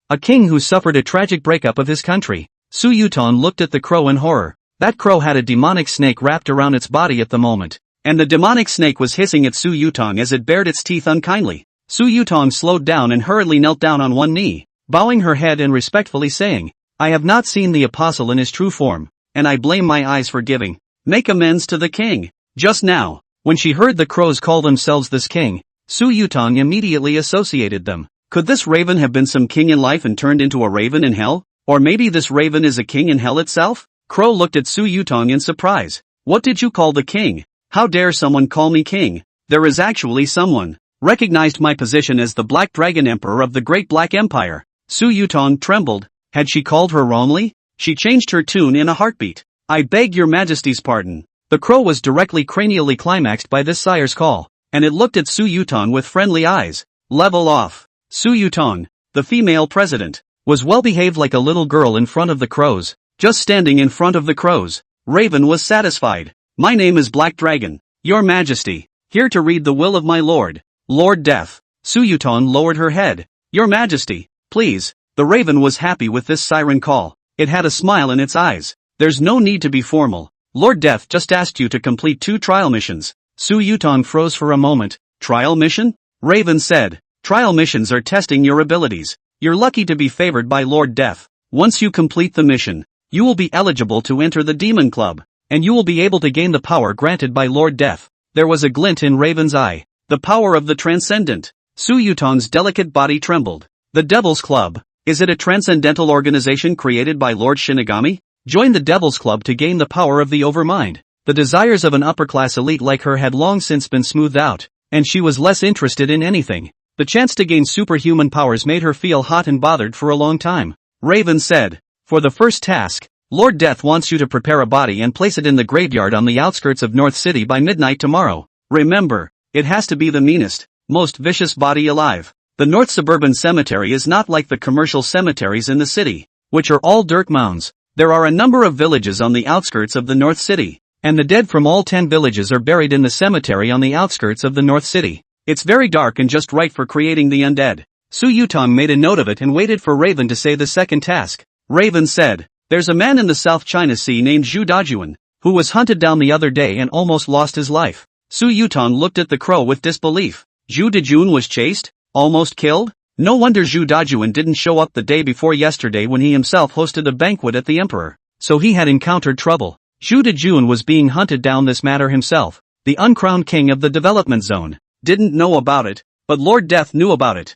A king who suffered a tragic breakup of his country. Su Yutong looked at the crow in horror. That crow had a demonic snake wrapped around its body at the moment, and the demonic snake was hissing at Su Yutong as it bared its teeth unkindly. Su Yutong slowed down and hurriedly knelt down on one knee, bowing her head and respectfully saying, I have not seen the apostle in his true form, and I blame my eyes for giving. Make amends to the king. Just now, when she heard the crows call themselves this king, Su Yutong immediately associated them. Could this raven have been some king in life and turned into a raven in hell? Or maybe this raven is a king in hell itself? Crow looked at Su Yutong in surprise. What did you call the king? How dare someone call me king? There is actually someone recognized my position as the Black Dragon Emperor of the Great Black Empire. Su Yutong trembled. Had she called her wrongly? She changed her tune in a heartbeat. I beg your majesty's pardon. The crow was directly cranially climaxed by this sire's call, and it looked at Su Yutong with friendly eyes. Level off. Su Yutong, the female president, was well behaved like a little girl in front of the crows, just standing in front of the crows. Raven was satisfied. My name is Black Dragon, your majesty, here to read the will of my lord, Lord Death. Su Yutong lowered her head. Your majesty, please. The raven was happy with this siren call. It had a smile in its eyes. There's no need to be formal. Lord Death just asked you to complete 2 trial missions. Su Yutong froze for a moment. Trial mission? Raven said. Trial missions are testing your abilities. You're lucky to be favored by Lord Death. Once you complete the mission, you will be eligible to enter the Demon Club, and you will be able to gain the power granted by Lord Death. There was a glint in Raven's eye. The power of the transcendent. Su Yutong's delicate body trembled. The Devil's Club. Is it a transcendental organization created by Lord Shinigami? Join the Devil's Club to gain the power of the Overmind. The desires of an upper-class elite like her had long since been smoothed out, and she was less interested in anything. The chance to gain superhuman powers made her feel hot and bothered for a long time. Raven said, for the first task, Lord Death wants you to prepare a body and place it in the graveyard on the outskirts of North City by midnight tomorrow. Remember, it has to be the meanest, most vicious body alive. The North Suburban Cemetery is not like the commercial cemeteries in the city, which are all dirt mounds. There are a number of villages on the outskirts of the North City, and the dead from all 10 villages are buried in the cemetery on the outskirts of the North City. It's very dark and just right for creating the undead. Su Yutong made a note of it and waited for Raven to say the second task. Raven said, there's a man in the South China Sea named Zhu Dajuan, who was hunted down the other day and almost lost his life. Su Yutong looked at the crow with disbelief. Zhu Dajuan was chased? Almost killed? No wonder Zhu Dajuan didn't show up the day before yesterday when he himself hosted a banquet at the emperor. So he had encountered trouble. Zhu Dajuan was being hunted down this matter himself. The uncrowned king of the development zone didn't know about it, but Lord Death knew about it.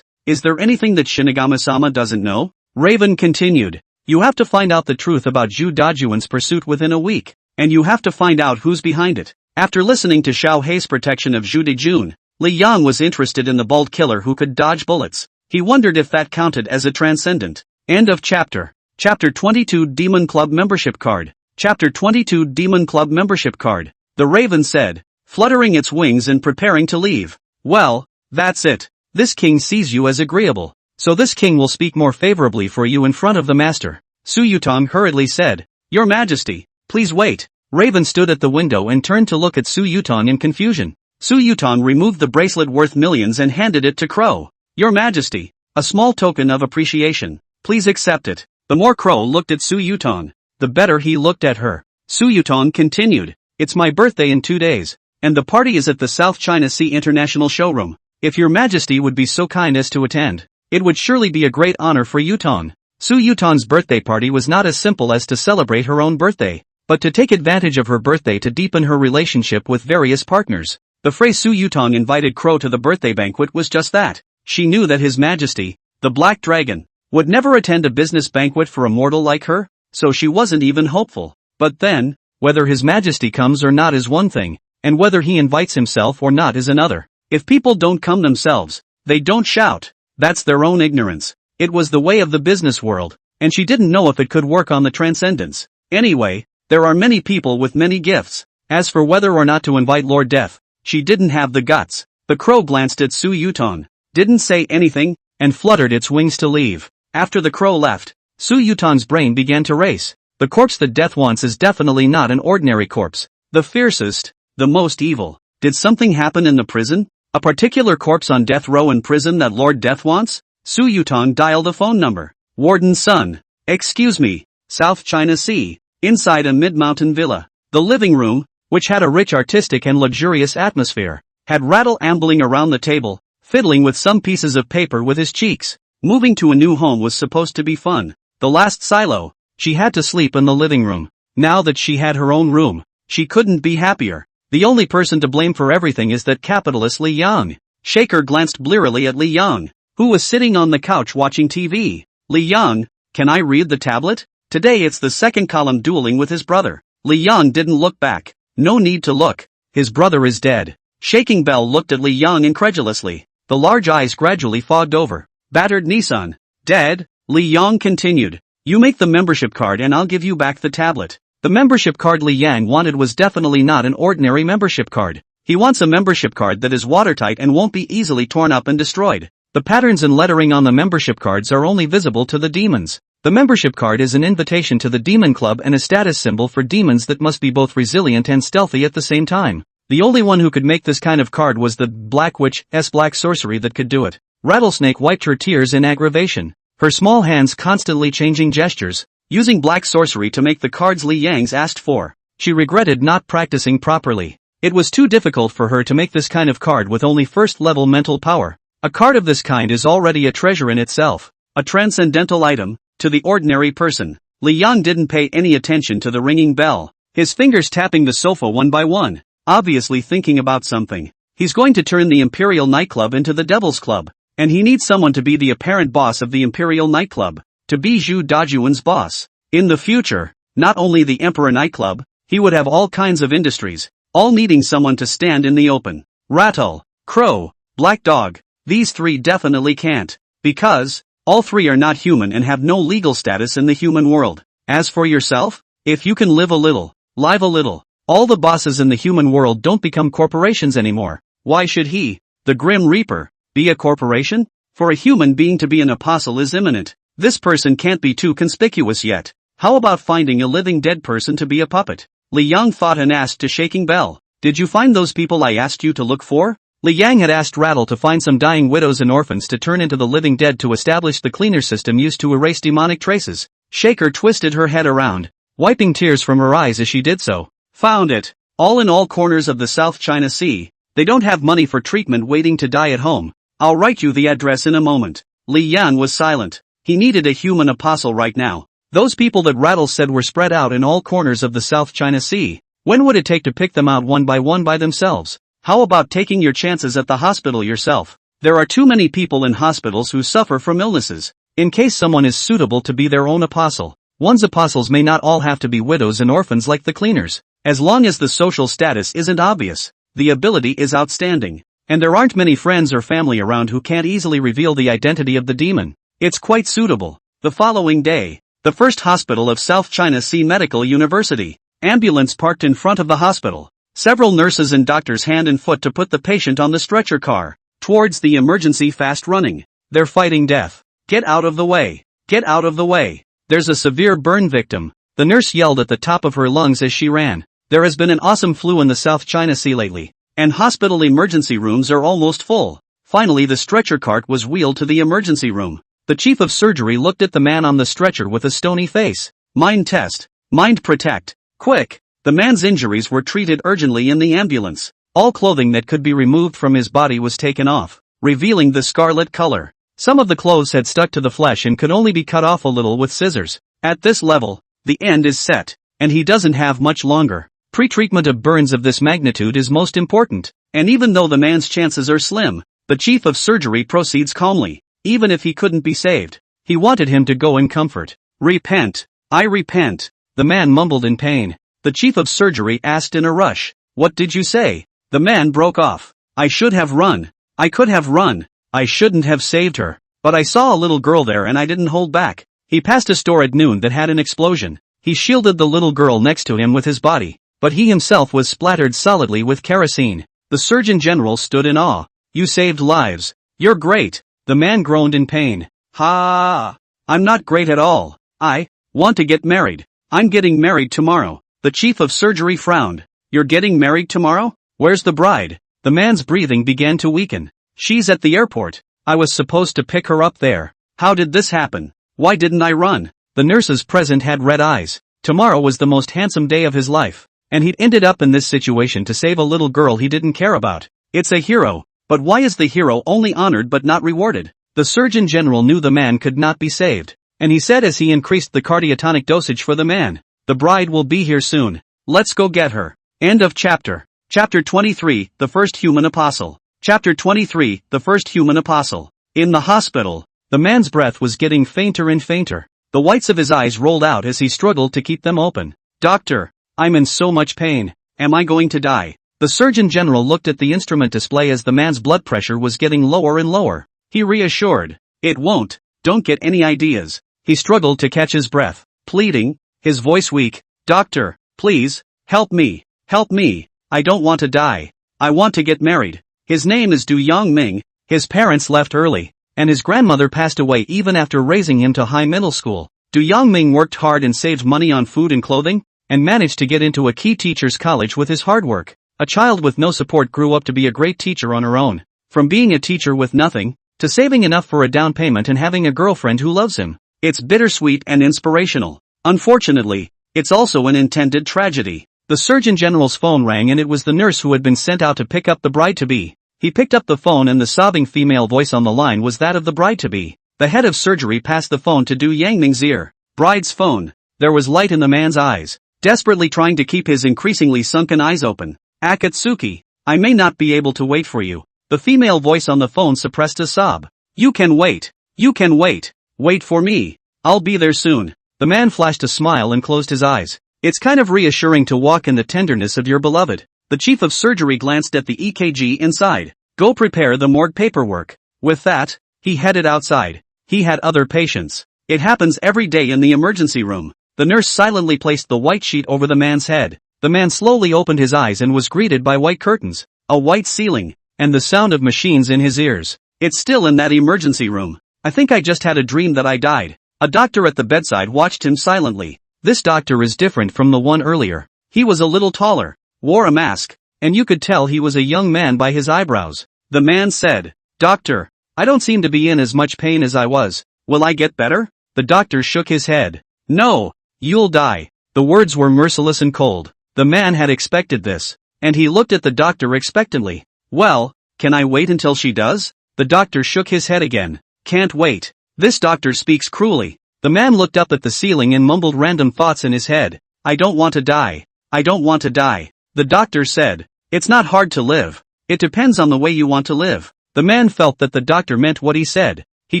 Is there anything that Shinigami-sama doesn't know? Raven continued. You have to find out the truth about Zhu Dajuan's pursuit within a week, and you have to find out who's behind it. After listening to Xiao Hei's protection of Zhu Dajuan, Li Yang was interested in the bald killer who could dodge bullets. He wondered if that counted as a transcendent. End of chapter. Chapter 22 Demon Club Membership Card. Chapter 22 Demon Club Membership Card. The raven said, fluttering its wings and preparing to leave. Well, that's it. This king sees you as agreeable, so this king will speak more favorably for you in front of the master. Su Yutong hurriedly said, Your Majesty, please wait. Raven stood at the window and turned to look at Su Yutong in confusion. Su Yutong removed the bracelet worth millions and handed it to Crow. Your Majesty, a small token of appreciation. Please accept it. The more Crow looked at Su Yutong, the better he looked at her. Su Yutong continued, It's my birthday in 2 days, and the party is at the South China Sea International Showroom. If your Majesty would be so kind as to attend, it would surely be a great honor for Yutong. Su Yutong's birthday party was not as simple as to celebrate her own birthday, but to take advantage of her birthday to deepen her relationship with various partners. The phrase Su Yutong invited Crow to the birthday banquet was just that. She knew that His Majesty, the Black Dragon, would never attend a business banquet for a mortal like her, so she wasn't even hopeful. But then, whether His Majesty comes or not is one thing, and whether he invites himself or not is another. If people don't come themselves, they don't shout. That's their own ignorance. It was the way of the business world, and she didn't know if it could work on the transcendence. Anyway, There are many people with many gifts. As for whether or not to invite Lord Death, she didn't have the guts. The crow glanced at Su Yuton, didn't say anything, and fluttered its wings to leave. After the crow left, Su Yuton's brain began to race. The corpse that Death wants is definitely not an ordinary corpse. The fiercest, the most evil. Did something happen in the prison? A particular corpse on death row in prison that Lord Death wants? Su Yuton dialed a phone number. Warden's son. Excuse me, South China Sea, inside a mid-mountain villa. The living room, which had a rich artistic and luxurious atmosphere, had Rattle ambling around the table, fiddling with some pieces of paper with his cheeks. Moving to a new home was supposed to be fun. The last silo, she had to sleep in the living room. Now that she had her own room, she couldn't be happier. The only person to blame for everything is that capitalist Li Yang. Shaker glanced blearily at Li Yang, who was sitting on the couch watching TV. Li Yang, can I read the tablet? Today it's the second column dueling with his brother. Li Yang didn't look back. No need to look. His brother is dead. Shaking Bell looked at Li Yang incredulously. The large eyes gradually fogged over. Battered Nissan. Dead? Li Yang continued. You make the membership card and I'll give you back the tablet. The membership card Li Yang wanted was definitely not an ordinary membership card. He wants a membership card that is watertight and won't be easily torn up and destroyed. The patterns and lettering on the membership cards are only visible to the demons. The membership card is an invitation to the demon club and a status symbol for demons that must be both resilient and stealthy at the same time. The only one who could make this kind of card was the Black Witch's black sorcery that could do it. Rattlesnake wiped her tears in aggravation. Her small hands constantly changing gestures, using black sorcery to make the cards Li Yang's asked for. She regretted not practicing properly. It was too difficult for her to make this kind of card with only first-level mental power. A card of this kind is already a treasure in itself, a transcendental item, to the ordinary person. Li Yang didn't pay any attention to the ringing bell, his fingers tapping the sofa one by one, obviously thinking about something. He's going to turn the Imperial nightclub into the Devil's Club, and he needs someone to be the apparent boss of the Imperial nightclub, to be Zhu Dajuan's boss. In the future, not only the Emperor nightclub, he would have all kinds of industries, all needing someone to stand in the open. Rattle, Crow, Black Dog, these three definitely can't, because all three are not human and have no legal status in the human world. As for yourself, if you can live a little, live a little. All the bosses in the human world don't become corporations anymore. Why should he, the Grim Reaper, be a corporation? For a human being to be an apostle is imminent. This person can't be too conspicuous yet. How about finding a living dead person to be a puppet? Li Yang thought and asked to Shaking Bell. Did you find those people I asked you to look for? Li Yang had asked Rattle to find some dying widows and orphans to turn into the living dead to establish the cleaner system used to erase demonic traces. Shaker twisted her head around, wiping tears from her eyes as she did so. Found it. All in all corners of the South China Sea. They don't have money for treatment waiting to die at home. I'll write you the address in a moment. Li Yan was silent. He needed a human apostle right now. Those people that Rattle said were spread out in all corners of the South China Sea. When would it take to pick them out one by themselves? How about taking your chances at the hospital yourself? There are too many people in hospitals who suffer from illnesses. In case someone is suitable to be their own apostle. One's apostles may not all have to be widows and orphans like the cleaners. As long as the social status isn't obvious, the ability is outstanding. And there aren't many friends or family around who can't easily reveal the identity of the demon. It's quite suitable. The following day, the first hospital of South China Sea Medical University. Ambulance parked in front of the hospital. Several nurses and doctors hand and foot to put the patient on the stretcher car. Towards the emergency fast running. They're fighting death. Get out of the way. Get out of the way. There's a severe burn victim. The nurse yelled at the top of her lungs as she ran. There has been an awesome flu in the South China Sea lately, and hospital emergency rooms are almost full. Finally the stretcher cart was wheeled to the emergency room. The chief of surgery looked at the man on the stretcher with a stony face. Mind test. Mind protect. Quick. The man's injuries were treated urgently in the ambulance. All clothing that could be removed from his body was taken off, revealing the scarlet color. Some of the clothes had stuck to the flesh and could only be cut off a little with scissors. At this level, the end is set, and he doesn't have much longer. Pre-treatment of burns of this magnitude is most important, and even though the man's chances are slim, the chief of surgery proceeds calmly, even if he couldn't be saved. He wanted him to go in comfort. Repent. I repent. The man mumbled in pain. The chief of surgery asked in a rush, what did you say? The man broke off. I should have run. I could have run. I shouldn't have saved her. But I saw a little girl there and I didn't hold back. He passed a store at noon that had an explosion. He shielded the little girl next to him with his body, but he himself was splattered solidly with kerosene. The Surgeon General stood in awe. You saved lives. You're great. The man groaned in pain. Ha! I'm not great at all. I want to get married. I'm getting married tomorrow. The chief of surgery frowned. You're getting married tomorrow? Where's the bride? The man's breathing began to weaken. She's at the airport. I was supposed to pick her up there. How did this happen? Why didn't I run? The nurses present had red eyes. Tomorrow was the most handsome day of his life, and he'd ended up in this situation to save a little girl he didn't care about. It's a hero, but why is the hero only honored but not rewarded? The Surgeon General knew the man could not be saved, and he said as he increased the cardiotonic dosage for the man, the bride will be here soon. Let's go get her. End of chapter. Chapter 23, The First Human Apostle. Chapter 23, The First Human Apostle. In the hospital, the man's breath was getting fainter and fainter. The whites of his eyes rolled out as he struggled to keep them open. Doctor, I'm in so much pain. Am I going to die? The Surgeon General looked at the instrument display as the man's blood pressure was getting lower and lower. He reassured, it won't. Don't get any ideas. He struggled to catch his breath, pleading, his voice weak. Doctor, please, help me. Help me. I don't want to die. I want to get married. His name is Du Yongming. His parents left early, and his grandmother passed away even after raising him to high middle school. Du Yongming worked hard and saved money on food and clothing, and managed to get into a key teacher's college with his hard work. A child with no support grew up to be a great teacher on her own. From being a teacher with nothing, to saving enough for a down payment and having a girlfriend who loves him. It's bittersweet and inspirational. Unfortunately, it's also an intended tragedy. The Surgeon General's phone rang and it was the nurse who had been sent out to pick up the bride-to-be. He picked up the phone and the sobbing female voice on the line was that of the bride-to-be. The head of surgery passed the phone to Du Yangming's ear. Bride's phone. There was light in the man's eyes, desperately trying to keep his increasingly sunken eyes open. Akatsuki, I may not be able to wait for you. The female voice on the phone suppressed a sob. You can wait. You can wait. Wait for me. I'll be there soon. The man flashed a smile and closed his eyes. It's kind of reassuring to walk in the tenderness of your beloved. The chief of surgery glanced at the EKG inside. Go prepare the morgue paperwork. With that, he headed outside. He had other patients. It happens every day in the emergency room. The nurse silently placed the white sheet over the man's head. The man slowly opened his eyes and was greeted by white curtains, a white ceiling, and the sound of machines in his ears. It's still in that emergency room. I think I just had a dream that I died. A doctor at the bedside watched him silently. This doctor is different from the one earlier. He was a little taller, wore a mask, and you could tell he was a young man by his eyebrows. The man said, Doctor, I don't seem to be in as much pain as I was. Will I get better? The doctor shook his head. No, you'll die. The words were merciless and cold. The man had expected this, and he looked at the doctor expectantly. Well, can I wait until she does? The doctor shook his head again. Can't wait. This doctor speaks cruelly. The man looked up at the ceiling and mumbled random thoughts in his head. I don't want to die. I don't want to die. The doctor said, it's not hard to live. It depends on the way you want to live. The man felt that the doctor meant what he said. He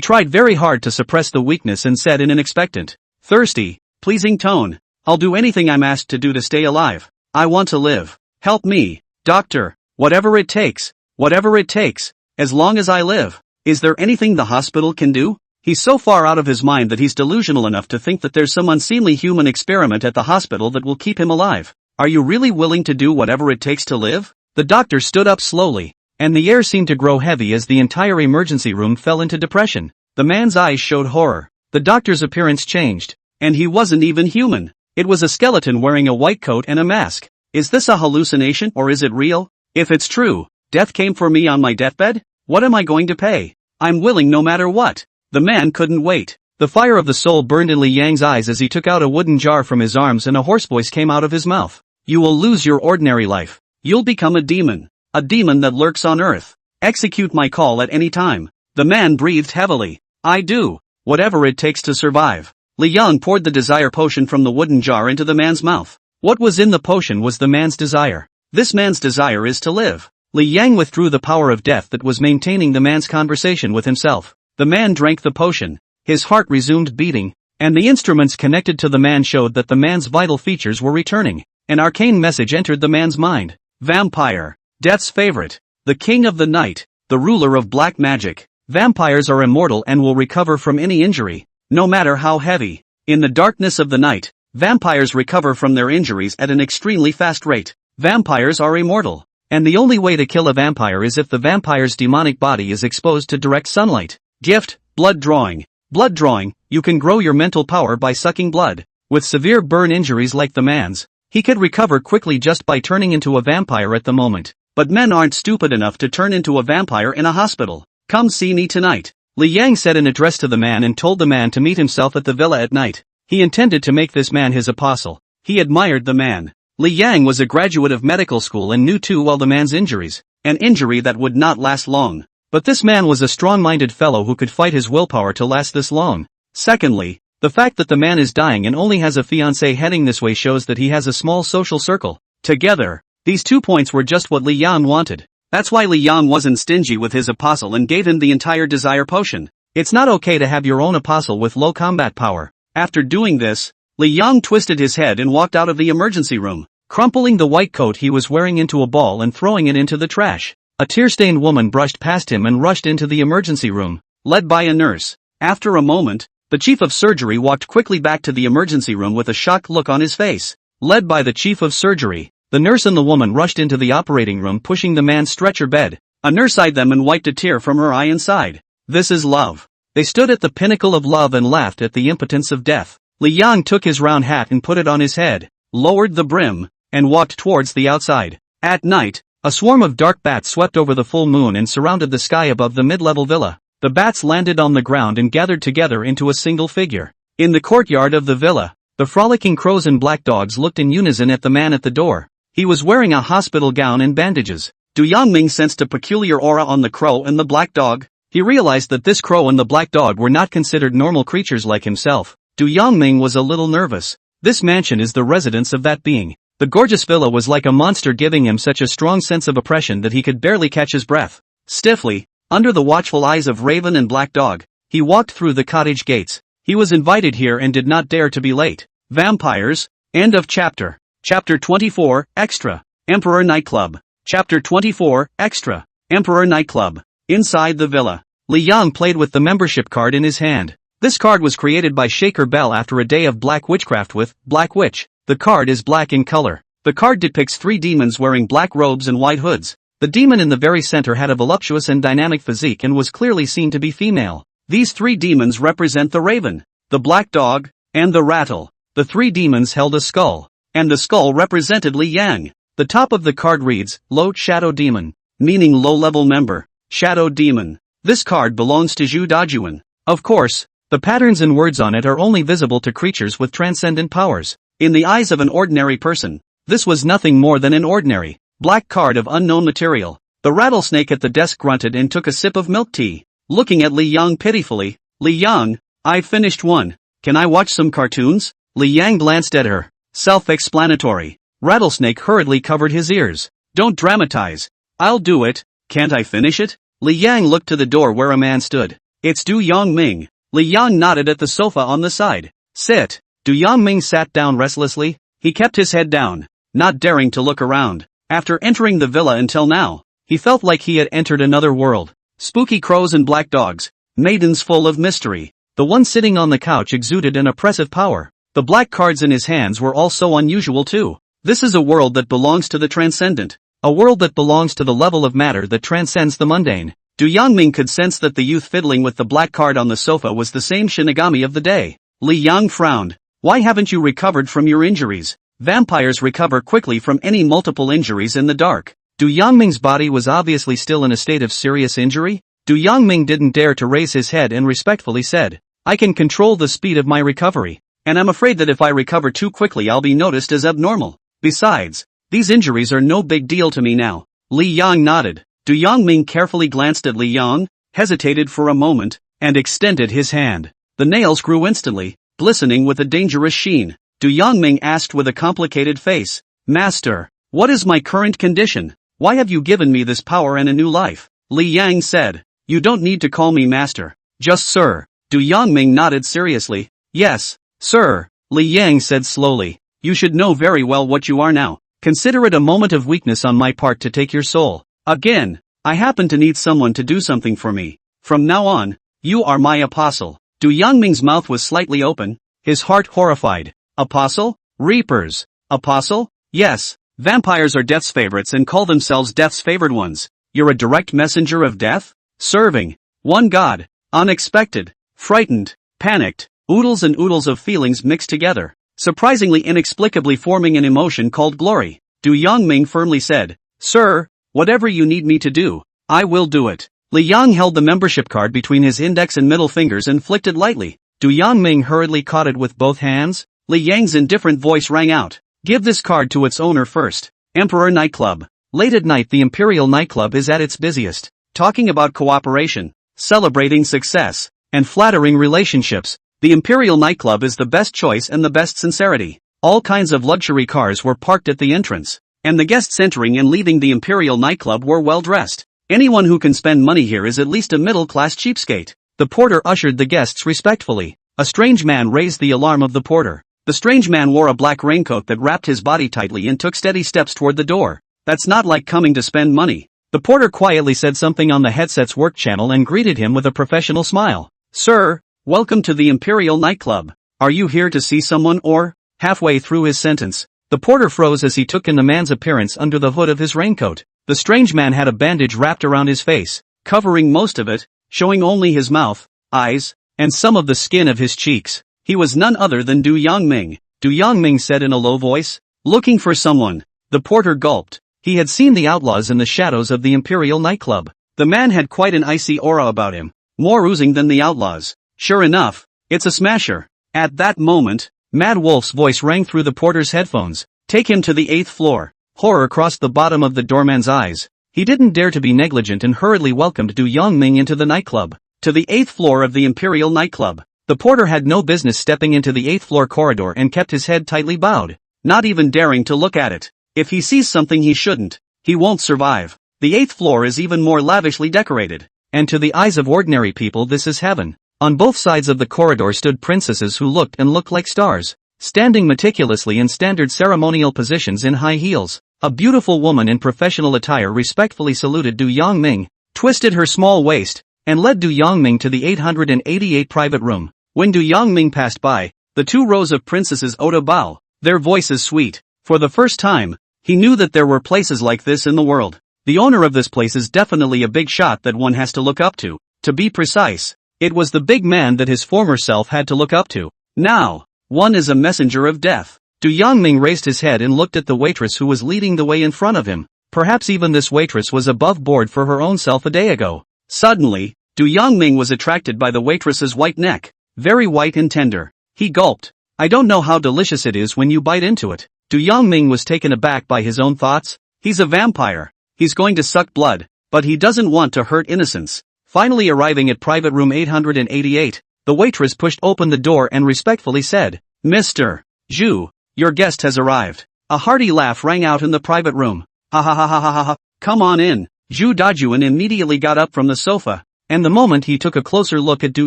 tried very hard to suppress the weakness and said in an expectant, thirsty, pleasing tone, I'll do anything I'm asked to do to stay alive. I want to live. Help me, doctor. Whatever it takes. Whatever it takes. As long as I live. Is there anything the hospital can do? He's so far out of his mind that he's delusional enough to think that there's some unseemly human experiment at the hospital that will keep him alive. Are you really willing to do whatever it takes to live? The doctor stood up slowly, and the air seemed to grow heavy as the entire emergency room fell into depression. The man's eyes showed horror. The doctor's appearance changed, and he wasn't even human. It was a skeleton wearing a white coat and a mask. Is this a hallucination or is it real? If it's true, death came for me on my deathbed? What am I going to pay? I'm willing no matter what. The man couldn't wait. The fire of the soul burned in Li Yang's eyes as he took out a wooden jar from his arms and a hoarse voice came out of his mouth. You will lose your ordinary life. You'll become a demon that lurks on earth. Execute my call at any time. The man breathed heavily. I do. Whatever it takes to survive. Li Yang poured the desire potion from the wooden jar into the man's mouth. What was in the potion was the man's desire. This man's desire is to live. Li Yang withdrew the power of death that was maintaining the man's conversation with himself. The man drank the potion. His heart resumed beating, and the instruments connected to the man showed that the man's vital features were returning. An arcane message entered the man's mind. Vampire. Death's favorite. The king of the night. The ruler of black magic. Vampires are immortal and will recover from any injury, no matter how heavy. In the darkness of the night, Vampires recover from their injuries at an extremely fast rate. Vampires are immortal. And the only way to kill a vampire is if the vampire's demonic body is exposed to direct sunlight. Gift, blood drawing. Blood drawing, you can grow your mental power by sucking blood. With severe burn injuries like the man's, he could recover quickly just by turning into a vampire at the moment. But men aren't stupid enough to turn into a vampire in a hospital. Come see me tonight. Li Yang said an address to the man and told the man to meet himself at the villa at night. He intended to make this man his apostle. He admired the man. Li Yang was a graduate of medical school and knew too well the man's injuries. An injury that would not last long. But this man was a strong-minded fellow who could fight his willpower to last this long. Secondly, the fact that the man is dying and only has a fiancée heading this way shows that he has a small social circle. Together, these 2 points were just what Li Yang wanted. That's why Li Yang wasn't stingy with his apostle and gave him the entire desire potion. It's not okay to have your own apostle with low combat power. After doing this, Li Yang twisted his head and walked out of the emergency room, crumpling the white coat he was wearing into a ball and throwing it into the trash. A tear-stained woman brushed past him and rushed into the emergency room, led by a nurse. After a moment, the chief of surgery walked quickly back to the emergency room with a shocked look on his face. Led by the chief of surgery, the nurse and the woman rushed into the operating room pushing the man's stretcher bed. A nurse eyed them and wiped a tear from her eye and sighed. This is love. They stood at the pinnacle of love and laughed at the impotence of death. Li Yang took his round hat and put it on his head, lowered the brim, and walked towards the outside. At night, a swarm of dark bats swept over the full moon and surrounded the sky above the mid-level villa. The bats landed on the ground and gathered together into a single figure. In the courtyard of the villa, the frolicking crows and black dogs looked in unison at the man at the door. He was wearing a hospital gown and bandages. Du Yangming sensed a peculiar aura on the crow and the black dog. He realized that this crow and the black dog were not considered normal creatures like himself. Du Yangming was a little nervous. This mansion is the residence of that being. The gorgeous villa was like a monster, giving him such a strong sense of oppression that he could barely catch his breath. Stiffly, under the watchful eyes of Raven and Black Dog, he walked through the cottage gates. He was invited here and did not dare to be late. Vampires. End of chapter. Chapter 24, Extra. Emperor Nightclub. Chapter 24, Extra. Emperor Nightclub. Inside the villa, Li Yang played with the membership card in his hand. This card was created by Shaker Bell after a day of black witchcraft with Black Witch. The card is black in color. The card depicts 3 demons wearing black robes and white hoods. The demon in the very center had a voluptuous and dynamic physique and was clearly seen to be female. These 3 demons represent the raven, the black dog, and the rattle. The 3 demons held a skull, and the skull represented Li Yang. The top of the card reads, Low Shadow Demon, meaning low-level member, Shadow Demon. This card belongs to Zhu Dajuan. Of course, the patterns and words on it are only visible to creatures with transcendent powers. In the eyes of an ordinary person, this was nothing more than an ordinary, black card of unknown material. The rattlesnake at the desk grunted and took a sip of milk tea, looking at Li Yang pitifully. Li Yang, I've finished one. Can I watch some cartoons? Li Yang glanced at her. Self-explanatory. Rattlesnake hurriedly covered his ears. Don't dramatize. I'll do it. Can't I finish it? Li Yang looked to the door where a man stood. It's Du Yangming. Li Yang nodded at the sofa on the side. Sit. Du Yangming sat down restlessly. He kept his head down, not daring to look around. After entering the villa until now, he felt like he had entered another world. Spooky crows and black dogs, maidens full of mystery. The one sitting on the couch exuded an oppressive power. The black cards in his hands were all so unusual too. This is a world that belongs to the transcendent. A world that belongs to the level of matter that transcends the mundane. Du Yangming could sense that the youth fiddling with the black card on the sofa was the same Shinigami of the day. Li Yang frowned. Why haven't you recovered from your injuries? Vampires recover quickly from any multiple injuries in the dark. Du Yangming's body was obviously still in a state of serious injury. Du Yangming didn't dare to raise his head and respectfully said, I can control the speed of my recovery, and I'm afraid that if I recover too quickly I'll be noticed as abnormal. Besides, these injuries are no big deal to me now. Li Yang nodded. Du Yangming carefully glanced at Li Yang, hesitated for a moment, and extended his hand. The nails grew instantly, glistening with a dangerous sheen. Du Yangming asked with a complicated face, Master, what is my current condition? Why have you given me this power and a new life? Li Yang said, You don't need to call me master, just sir. Du Yangming nodded seriously. Yes, sir. Li Yang said slowly, You should know very well what you are now. Consider it a moment of weakness on my part to take your soul. Again, I happen to need someone to do something for me. From now on, you are my apostle. Du Yangming's mouth was slightly open, his heart horrified. Apostle? Reapers. Apostle? Yes. Vampires are death's favorites and call themselves death's favored ones. You're a direct messenger of death? Serving one god. Unexpected. Frightened. Panicked. Oodles and oodles of feelings mixed together, surprisingly inexplicably forming an emotion called glory. Du Yongming firmly said, "Sir, whatever you need me to do, I will do it." Li Yang held the membership card between his index and middle fingers and flicked it lightly. Du Yongming hurriedly caught it with both hands. Li Yang's indifferent voice rang out, "Give this card to its owner first." Emperor Nightclub. Late at night the Imperial Nightclub is at its busiest, talking about cooperation, celebrating success, and flattering relationships. The Imperial Nightclub is the best choice and the best sincerity. All kinds of luxury cars were parked at the entrance, and the guests entering and leaving the Imperial Nightclub were well dressed. Anyone who can spend money here is at least a middle-class cheapskate. The porter ushered the guests respectfully. A strange man raised the alarm of the porter. The strange man wore a black raincoat that wrapped his body tightly and took steady steps toward the door. "That's not like coming to spend money." The porter quietly said something on the headset's work channel and greeted him with a professional smile. "Sir, welcome to the Imperial Nightclub. Are you here to see someone or?" Halfway through his sentence, the porter froze as he took in the man's appearance under the hood of his raincoat. The strange man had a bandage wrapped around his face, covering most of it, showing only his mouth, eyes, and some of the skin of his cheeks. He was none other than Du Yongming. Du Yongming said in a low voice, "Looking for someone." The porter gulped. He had seen the outlaws in the shadows of the Imperial Nightclub. The man had quite an icy aura about him, more oozing than the outlaws. "Sure enough, it's a smasher." At that moment, Mad Wolf's voice rang through the porter's headphones. "Take him to the 8th floor." Horror crossed the bottom of the doorman's eyes. He didn't dare to be negligent and hurriedly welcomed Du Yongming into the nightclub. To the 8th floor of the Imperial Nightclub. The porter had no business stepping into the 8th floor corridor and kept his head tightly bowed, not even daring to look at it. If he sees something he shouldn't, he won't survive. The 8th floor is even more lavishly decorated, and to the eyes of ordinary people this is heaven. On both sides of the corridor stood princesses who looked like stars, standing meticulously in standard ceremonial positions in high heels. A beautiful woman in professional attire respectfully saluted Du Yongming, twisted her small waist, and led Du Yongming to the 888 private room. When Du Yongming passed by, the 2 rows of princesses owed a bow, their voices sweet. For the first time, he knew that there were places like this in the world. The owner of this place is definitely a big shot that one has to look up to. To be precise, it was the big man that his former self had to look up to. Now, one is a messenger of death. Du Yongming raised his head and looked at the waitress who was leading the way in front of him. Perhaps even this waitress was above board for her own self a day ago. Suddenly, Du Yongming was attracted by the waitress's white neck, very white and tender. He gulped. "I don't know how delicious it is when you bite into it." Du Yongming was taken aback by his own thoughts. He's a vampire. He's going to suck blood, but he doesn't want to hurt innocents. Finally arriving at private room 888, the waitress pushed open the door and respectfully said, "Mr. Zhu, your guest has arrived." A hearty laugh rang out in the private room. "Ha ha ha ha ha ha ha, come on in." Zhu Dajuan immediately got up from the sofa, and the moment he took a closer look at Du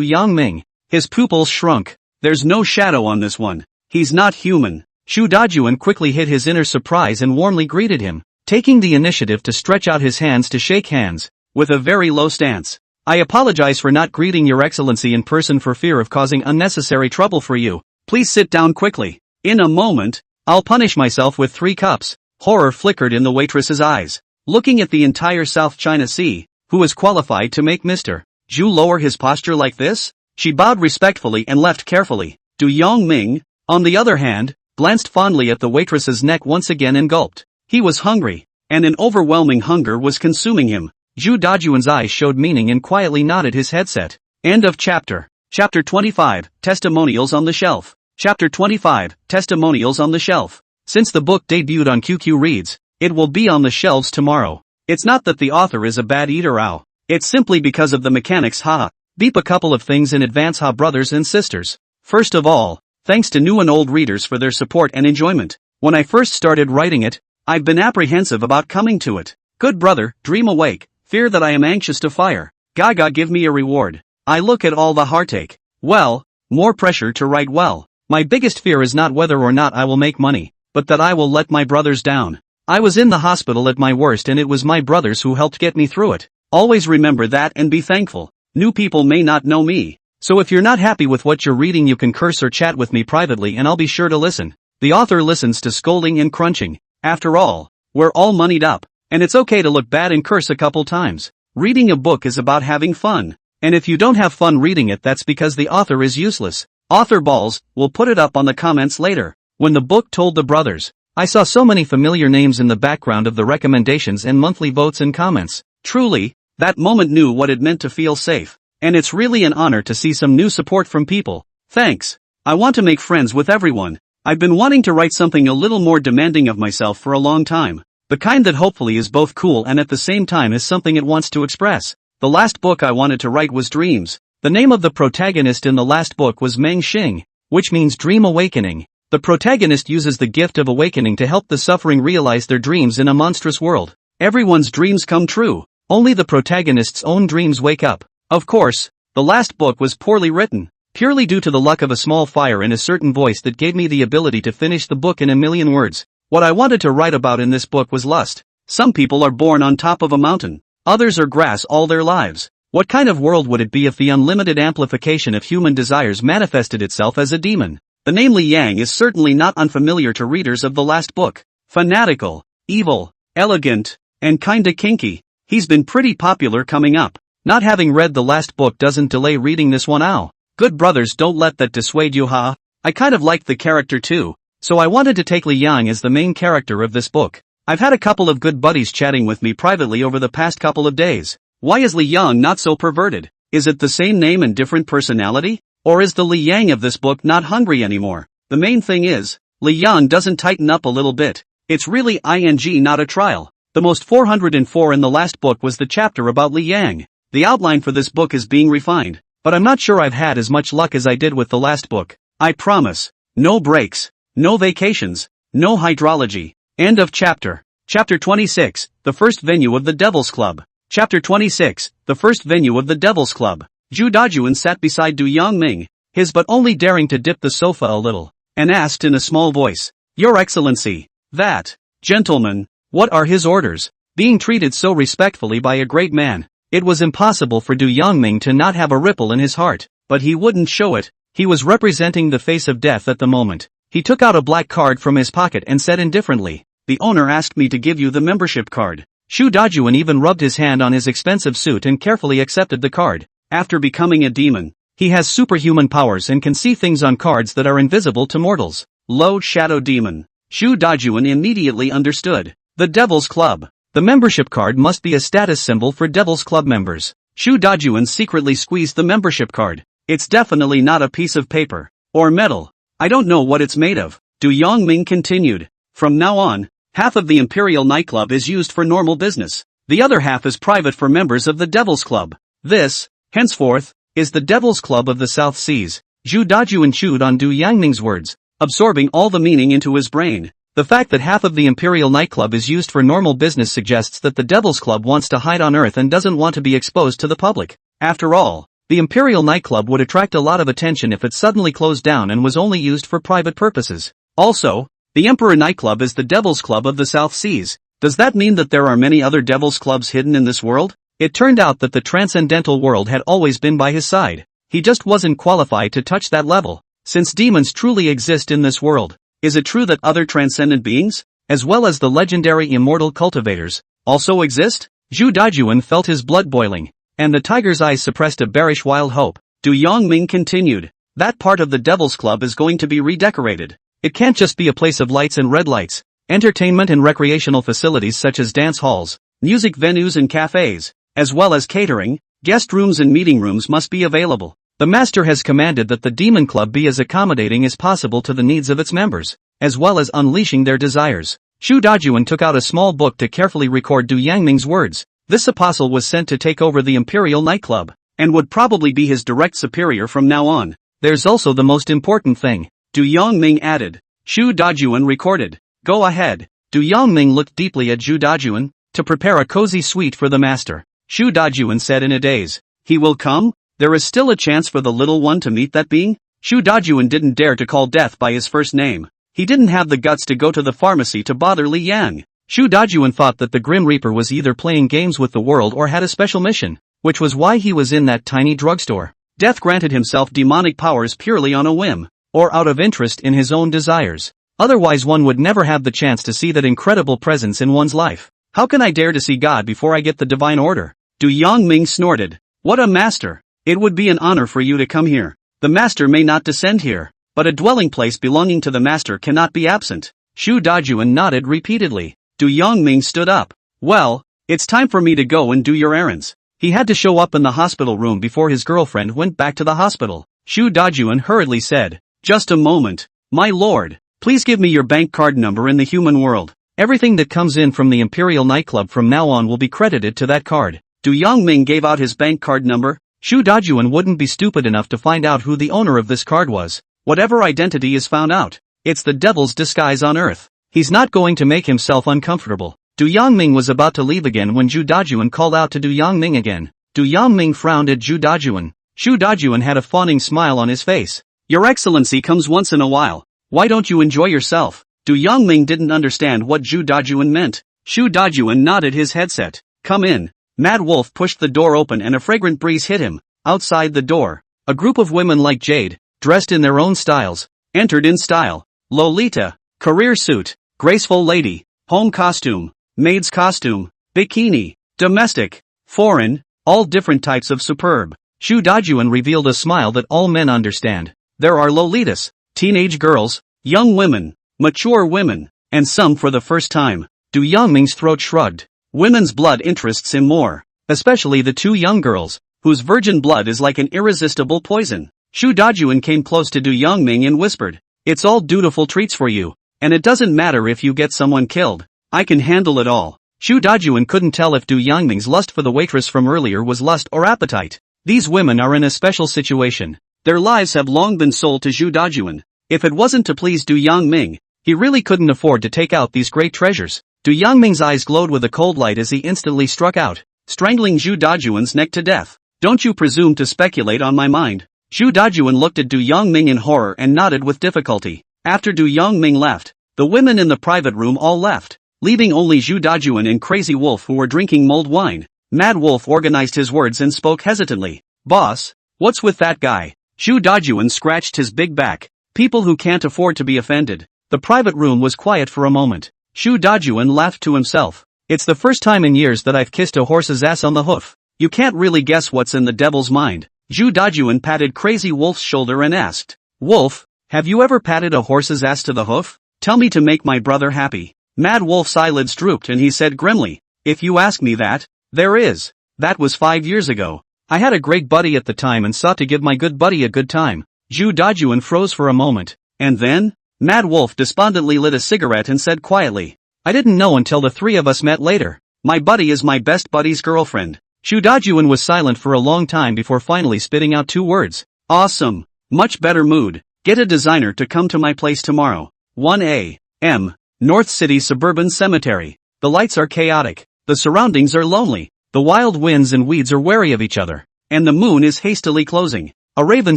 Yongming, his pupils shrunk. "There's no shadow on this one. He's not human." Zhu Dajuan quickly hid his inner surprise and warmly greeted him, taking the initiative to stretch out his hands to shake hands, with a very low stance. "I apologize for not greeting your excellency in person for fear of causing unnecessary trouble for you. Please sit down quickly. In a moment, I'll punish myself with 3 cups. Horror flickered in the waitress's eyes. Looking at the entire South China Sea, who is qualified to make Mr. Zhu lower his posture like this? She bowed respectfully and left carefully. Du Yongming, on the other hand, glanced fondly at the waitress's neck once again and gulped. He was hungry, and an overwhelming hunger was consuming him. Zhu Dajuan's eyes showed meaning and quietly nodded his headset. End of chapter. Chapter 25, Testimonials on the Shelf. Chapter 25, Testimonials on the Shelf. Since the book debuted on QQ Reads, it will be on the shelves tomorrow. It's not that the author is a bad eater ow. It's simply because of the mechanics haha. Beep a couple of things in advance ha brothers and sisters. First of all, thanks to new and old readers for their support and enjoyment. When I first started writing it, I've been apprehensive about coming to it. Good brother, dream awake, fear that I am anxious to fire. Gaga give me a reward. I look at all the heartache. Well, more pressure to write well. My biggest fear is not whether or not I will make money, but that I will let my brothers down. I was in the hospital at my worst and it was my brothers who helped get me through it. Always remember that and be thankful. New people may not know me, So if you're not happy with what you're reading, you can curse or chat with me privately and I'll be sure to listen. The author listens to scolding and crunching. After all, we're all moneyed up, and it's okay to look bad and curse a couple times. Reading a book is about having fun. And if you don't have fun reading it, that's because the author is useless. Author balls, we'll put it up on the comments later. When the book told the brothers, I saw so many familiar names in the background of the recommendations and monthly votes and comments. Truly, that moment knew what it meant to feel safe. And it's really an honor to see some new support from people. Thanks. I want to make friends with everyone. I've been wanting to write something a little more demanding of myself for a long time. The kind that hopefully is both cool and at the same time is something it wants to express. The last book I wanted to write was Dreams. The name of the protagonist in the last book was Meng Xing, which means dream awakening. The protagonist uses the gift of awakening to help the suffering realize their dreams in a monstrous world. Everyone's dreams come true. Only the protagonist's own dreams wake up. Of course, the last book was poorly written, purely due to the luck of a small fire in a certain voice that gave me the ability to finish the book in a million words. What I wanted to write about in this book was lust. Some people are born on top of a mountain. Others are grass all their lives. What kind of world would it be if the unlimited amplification of human desires manifested itself as a demon? The name Li Yang is certainly not unfamiliar to readers of the last book. Fanatical, evil, elegant, and kinda kinky. He's been pretty popular coming up. Not having read the last book doesn't delay reading this one. Ow. Good brothers, don't let that dissuade you, huh? I kind of liked the character too, so I wanted to take Li Yang as the main character of this book. I've had a couple of good buddies chatting with me privately over the past couple of days. Why is Li Yang not so perverted? Is it the same name and different personality? Or is the Li Yang of this book not hungry anymore? The main thing is, Li Yang doesn't tighten up a little bit. It's really ing, not a trial. The most 404 in the last book was the chapter about Li Yang. The outline for this book is being refined, but I'm not sure I've had as much luck as I did with the last book. I promise. No breaks, no vacations, no hydrology. End of chapter. Chapter 26, the first venue of the Devil's Club. Chapter 26, the first venue of the Devil's Club. Zhu Dajuan sat beside Du Yangming, his but only daring to dip the sofa a little, and asked in a small voice, Your Excellency, that gentleman, what are his orders? Being treated so respectfully by a great man, it was impossible for Du Yangming to not have a ripple in his heart, but he wouldn't show it. He was representing the face of death at the moment. He took out a black card from his pocket and said indifferently, The owner asked me to give you the membership card. Zhu Dajuan even rubbed his hand on his expensive suit and carefully accepted the card. After becoming a demon, he has superhuman powers and can see things on cards that are invisible to mortals. Low Shadow Demon. Zhu Dajuan immediately understood. The Devil's Club. The membership card must be a status symbol for Devil's Club members. Zhu Dajuan secretly squeezed the membership card. It's definitely not a piece of paper. Or metal. I don't know what it's made of. Du Yangming continued. From now on, half of the Imperial nightclub is used for normal business. The other half is private for members of the Devil's Club. This, henceforth, is the Devil's Club of the South Seas. Zhu Dajuan chewed on Du Yangming's words, absorbing all the meaning into his brain. The fact that half of the Imperial nightclub is used for normal business suggests that the Devil's Club wants to hide on Earth and doesn't want to be exposed to the public. After all, the Imperial nightclub would attract a lot of attention if it suddenly closed down and was only used for private purposes. Also, the Emperor nightclub is the Devil's Club of the South Seas. Does that mean that there are many other Devil's Clubs hidden in this world? It turned out that the transcendental world had always been by his side. He just wasn't qualified to touch that level. Since demons truly exist in this world, is it true that other transcendent beings, as well as the legendary immortal cultivators, also exist? Zhu Dajuan felt his blood boiling, and the tiger's eyes suppressed a bearish wild hope. Du Yangming continued. That part of the Devil's Club is going to be redecorated. It can't just be a place of lights and red lights. Entertainment and recreational facilities such as dance halls, music venues and cafes, as well as catering, guest rooms and meeting rooms must be available. The master has commanded that the Demon Club be as accommodating as possible to the needs of its members, as well as unleashing their desires. Zhu Dajuan took out a small book to carefully record Du Yangming's words. This apostle was sent to take over the Imperial nightclub, and would probably be his direct superior from now on. There's also the most important thing, Du Yangming added. Zhu Dajuan recorded. Go ahead. Du Yangming looked deeply at Zhu Dajuan, to prepare a cozy suite for the master. Zhu Dajuan said in a daze. He will come? There is still a chance for the little one to meet that being? Zhu Dajuan didn't dare to call death by his first name. He didn't have the guts to go to the pharmacy to bother Li Yang. Zhu Dajuan thought that the Grim Reaper was either playing games with the world or had a special mission, which was why he was in that tiny drugstore. Death granted himself demonic powers purely on a whim, or out of interest in his own desires. Otherwise one would never have the chance to see that incredible presence in one's life. How can I dare to see God before I get the divine order? Du Yongming snorted. What a master! It would be an honor for you to come here. The master may not descend here, but a dwelling place belonging to the master cannot be absent. Shu Dajuan nodded repeatedly. Du Yongming stood up. Well, it's time for me to go and do your errands. He had to show up in the hospital room before his girlfriend went back to the hospital. Shu Dajuan hurriedly said, just a moment. My lord, please give me your bank card number in the human world. Everything that comes in from the Imperial nightclub from now on will be credited to that card. Du Yongming gave out his bank card number. Shu Dajuan wouldn't be stupid enough to find out who the owner of this card was. Whatever identity is found out, it's the devil's disguise on earth. He's not going to make himself uncomfortable. Du Yongming was about to leave again when Zhu Dajuan called out to Du Yongming again. Du Yongming frowned at Zhu Dajuan. Shu Dajuan had a fawning smile on his face. Your excellency comes once in a while. Why don't you enjoy yourself? Du Yongming didn't understand what Zhu Dajuan meant. Shu Dajuan nodded his headset. Come in. Mad Wolf pushed the door open and a fragrant breeze hit him. Outside the door, a group of women like Jade, dressed in their own styles, entered in style. Lolita, career suit, graceful lady, home costume, maid's costume, bikini, domestic, foreign, all different types of superb. Shu Dajuan revealed a smile that all men understand. There are Lolitas, teenage girls, young women, mature women, and some for the first time. Du Yongming's throat shrugged. Women's blood interests him more, especially the two young girls, whose virgin blood is like an irresistible poison. Shu Dajuan came close to Du Yongming and whispered, it's all dutiful treats for you, and it doesn't matter if you get someone killed. I can handle it all. Shu Dajuan couldn't tell if Du Yongming's lust for the waitress from earlier was lust or appetite. These women are in a special situation. Their lives have long been sold to Zhu Dajuan. If it wasn't to please Du Yongming, he really couldn't afford to take out these great treasures. Du Yongming's eyes glowed with a cold light as he instantly struck out, strangling Zhu Dajuan's neck to death. Don't you presume to speculate on my mind. Zhu Dajuan looked at Du Yongming in horror and nodded with difficulty. After Du Yongming left, the women in the private room all left, leaving only Zhu Dajuan and Crazy Wolf who were drinking mulled wine. Mad Wolf organized his words and spoke hesitantly. Boss, what's with that guy? Zhu Dajuan scratched his big back. People who can't afford to be offended. The private room was quiet for a moment. Zhu Dajuan laughed to himself. It's the first time in years that I've kissed a horse's ass on the hoof. You can't really guess what's in the devil's mind. Zhu Dajuan patted Crazy Wolf's shoulder and asked, Wolf, have you ever patted a horse's ass to the hoof? Tell me to make my brother happy. Mad Wolf's eyelids drooped and he said grimly, if you ask me that, there is. That was 5 years ago. I had a great buddy at the time and sought to give my good buddy a good time. Zhu Dajuan froze for a moment. And then? Mad Wolf despondently lit a cigarette and said quietly, I didn't know until the three of us met later. My buddy is my best buddy's girlfriend. Zhu Dajuan was silent for a long time before finally spitting out 2 words. Awesome. Much better mood. Get a designer to come to my place tomorrow. 1 a.m. North City Suburban Cemetery. The lights are chaotic. The surroundings are lonely. The wild winds and weeds are wary of each other. And the moon is hastily closing. A raven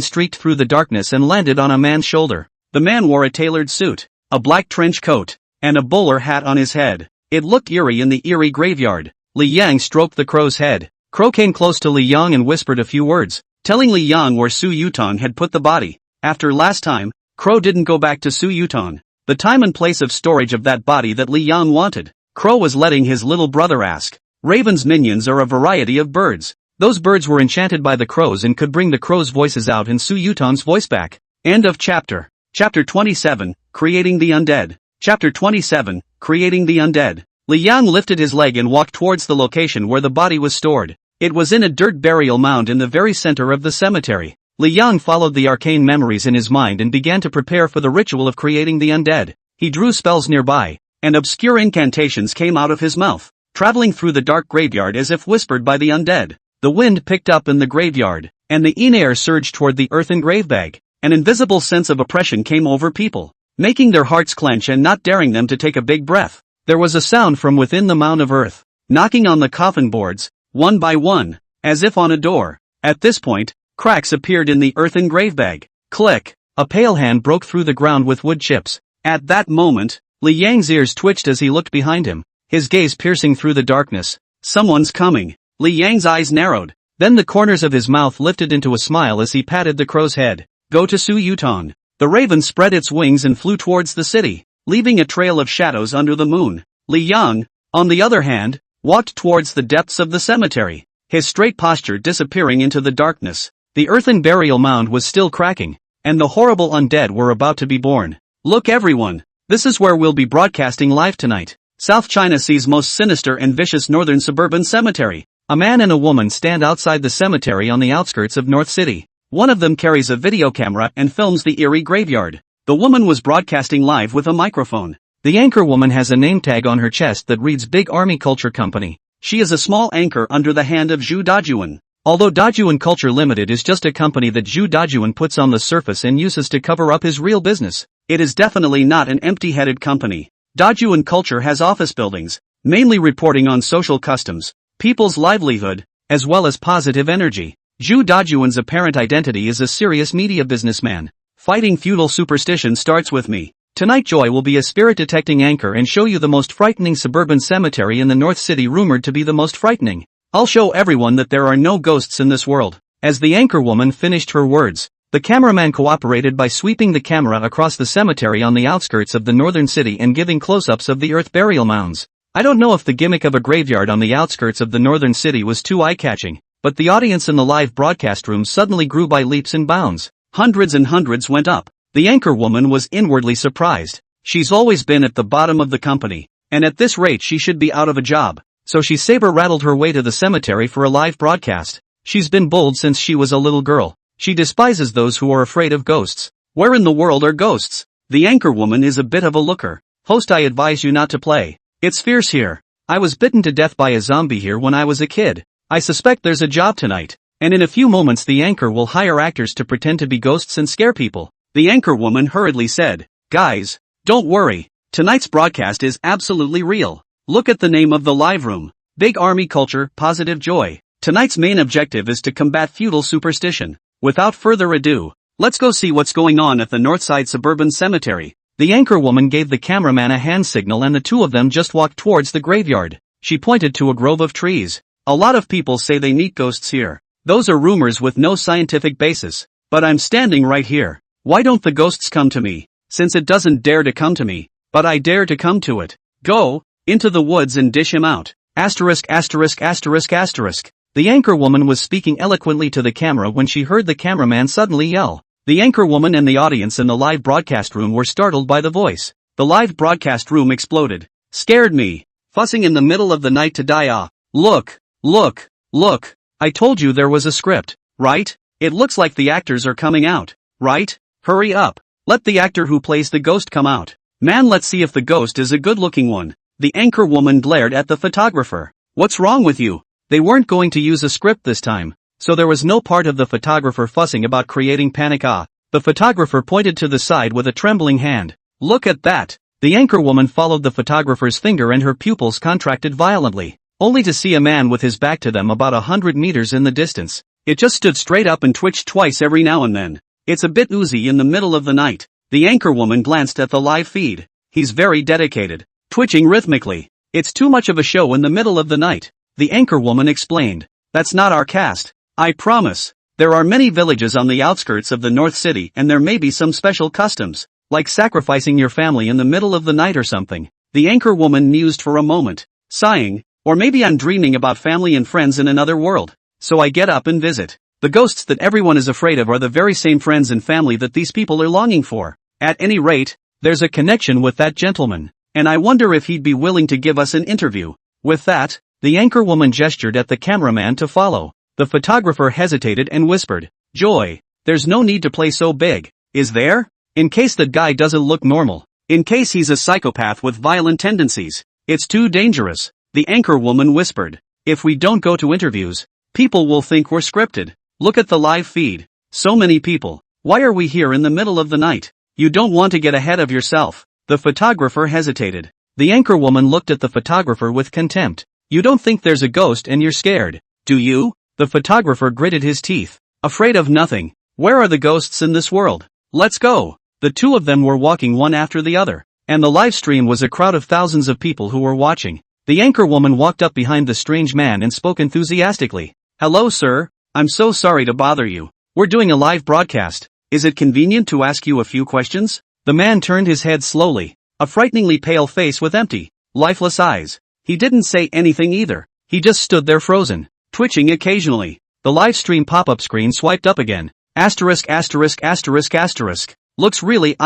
streaked through the darkness and landed on a man's shoulder. The man wore a tailored suit, a black trench coat, and a bowler hat on his head. It looked eerie in the eerie graveyard. Li Yang stroked the crow's head. Crow came close to Li Yang and whispered a few words, telling Li Yang where Su Yutong had put the body. After last time, Crow didn't go back to Su Yutong. The time and place of storage of that body that Li Yang wanted. Crow was letting his little brother ask. Raven's minions are a variety of birds. Those birds were enchanted by the crows and could bring the crows' voices out and Su Yutong's voice back. End of chapter. Chapter 27, Creating the Undead. Chapter 27, Creating the Undead. Li Yang lifted his leg and walked towards the location where the body was stored. It was in a dirt burial mound in the very center of the cemetery. Li Yang followed the arcane memories in his mind and began to prepare for the ritual of creating the undead. He drew spells nearby, and obscure incantations came out of his mouth, traveling through the dark graveyard as if whispered by the undead. The wind picked up in the graveyard, and the in-air surged toward the earthen gravebag. An invisible sense of oppression came over people, making their hearts clench and not daring them to take a big breath. There was a sound from within the mound of earth, knocking on the coffin boards, one by one, as if on a door. At this point, cracks appeared in the earthen gravebag. Click! A pale hand broke through the ground with wood chips. At that moment, Li Yang's ears twitched as he looked behind him, his gaze piercing through the darkness. Someone's coming. Li Yang's eyes narrowed. Then the corners of his mouth lifted into a smile as he patted the crow's head. Go to Su Yutong. The raven spread its wings and flew towards the city, leaving a trail of shadows under the moon. Li Yang, on the other hand, walked towards the depths of the cemetery, his straight posture disappearing into the darkness. The earthen burial mound was still cracking, and the horrible undead were about to be born. Look everyone, this is where we'll be broadcasting live tonight. South China Sea's most sinister and vicious northern suburban cemetery. A man and a woman stand outside the cemetery on the outskirts of North City. One of them carries a video camera and films the eerie graveyard. The woman was broadcasting live with a microphone. The anchor woman has a name tag on her chest that reads Big Army Culture Company. She is a small anchor under the hand of Zhu Dajuan. Although Dajuan Culture Limited is just a company that Zhu Dajuan puts on the surface and uses to cover up his real business, it is definitely not an empty-headed company. Dajuan Culture has office buildings, mainly reporting on social customs, people's livelihood, as well as positive energy. Zhu Dajuan's apparent identity is a serious media businessman. Fighting feudal superstition starts with me. Tonight Joy will be a spirit-detecting anchor and show you the most frightening suburban cemetery in the North City, rumored to be the most frightening. I'll show everyone that there are no ghosts in this world. As the anchor woman finished her words, the cameraman cooperated by sweeping the camera across the cemetery on the outskirts of the northern city and giving close-ups of the earth burial mounds. I don't know if the gimmick of a graveyard on the outskirts of the northern city was too eye-catching, but the audience in the live broadcast room suddenly grew by leaps and bounds. Hundreds and hundreds went up. The anchor woman was inwardly surprised. She's always been at the bottom of the company, and at this rate she should be out of a job. So she saber-rattled her way to the cemetery for a live broadcast. She's been bold since she was a little girl. She despises those who are afraid of ghosts. Where in the world are ghosts? The anchor woman is a bit of a looker. Host, I advise you not to play. It's fierce here. I was bitten to death by a zombie here when I was a kid. I suspect there's a job tonight, and in a few moments the anchor will hire actors to pretend to be ghosts and scare people. The anchor woman hurriedly said, Guys, don't worry. Tonight's broadcast is absolutely real. Look at the name of the live room. Big Army Culture, Positive Joy. Tonight's main objective is to combat feudal superstition. Without further ado, let's go see what's going on at the Northside Suburban Cemetery. The anchor woman gave the cameraman a hand signal and the two of them just walked towards the graveyard. She pointed to a grove of trees. A lot of people say they meet ghosts here. Those are rumors with no scientific basis. But I'm standing right here. Why don't the ghosts come to me? Since it doesn't dare to come to me, but I dare to come to it. Go into the woods and dish him out. Asterisk asterisk asterisk asterisk. The anchor woman was speaking eloquently to the camera when she heard the cameraman suddenly yell. The anchor woman and the audience in the live broadcast room were startled by the voice. The live broadcast room exploded. Scared me. Fussing in the middle of the night to die off. Look, look, look. I told you there was a script, right? It looks like the actors are coming out, right? Hurry up. Let the actor who plays the ghost come out. Man, let's see if the ghost is a good-looking one. The anchor woman glared at the photographer. What's wrong with you? They weren't going to use a script this time, so there was no part of the photographer fussing about creating panic. The photographer pointed to the side with a trembling hand. Look at that. The anchor woman followed the photographer's finger and her pupils contracted violently, only to see a man with his back to them about 100 meters in the distance. It just stood straight up and twitched twice every now and then. It's a bit oozy in the middle of the night. The anchor woman glanced at the live feed. He's very dedicated, twitching rhythmically. It's too much of a show in the middle of the night. The anchor woman explained. That's not our cast. I promise. There are many villages on the outskirts of the North City and there may be some special customs, like sacrificing your family in the middle of the night or something. The anchor woman mused for a moment, sighing, or maybe I'm dreaming about family and friends in another world. So I get up and visit. The ghosts that everyone is afraid of are the very same friends and family that these people are longing for. At any rate, there's a connection with that gentleman, and I wonder if he'd be willing to give us an interview. With that, the anchor woman gestured at the cameraman to follow. The photographer hesitated and whispered, Joy, there's no need to play so big, is there? In case that guy doesn't look normal. In case he's a psychopath with violent tendencies. It's too dangerous. The anchor woman whispered. If we don't go to interviews, people will think we're scripted. Look at the live feed. So many people. Why are we here in the middle of the night? You don't want to get ahead of yourself. The photographer hesitated. The anchor woman looked at the photographer with contempt. You don't think there's a ghost and you're scared, do you? The photographer gritted his teeth. Afraid of nothing. Where are the ghosts in this world? Let's go. The two of them were walking one after the other, and the live stream was a crowd of thousands of people who were watching. The anchor woman walked up behind the strange man and spoke enthusiastically. Hello sir, I'm so sorry to bother you. We're doing a live broadcast. Is it convenient to ask you a few questions? The man turned his head slowly, a frighteningly pale face with empty, lifeless eyes. He didn't say anything either. He just stood there frozen, twitching occasionally. The live stream pop-up screen swiped up again. Asterisk asterisk asterisk asterisk. Looks really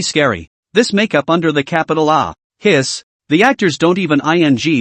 scary. This makeup under the capital A. Hiss. The actors don't even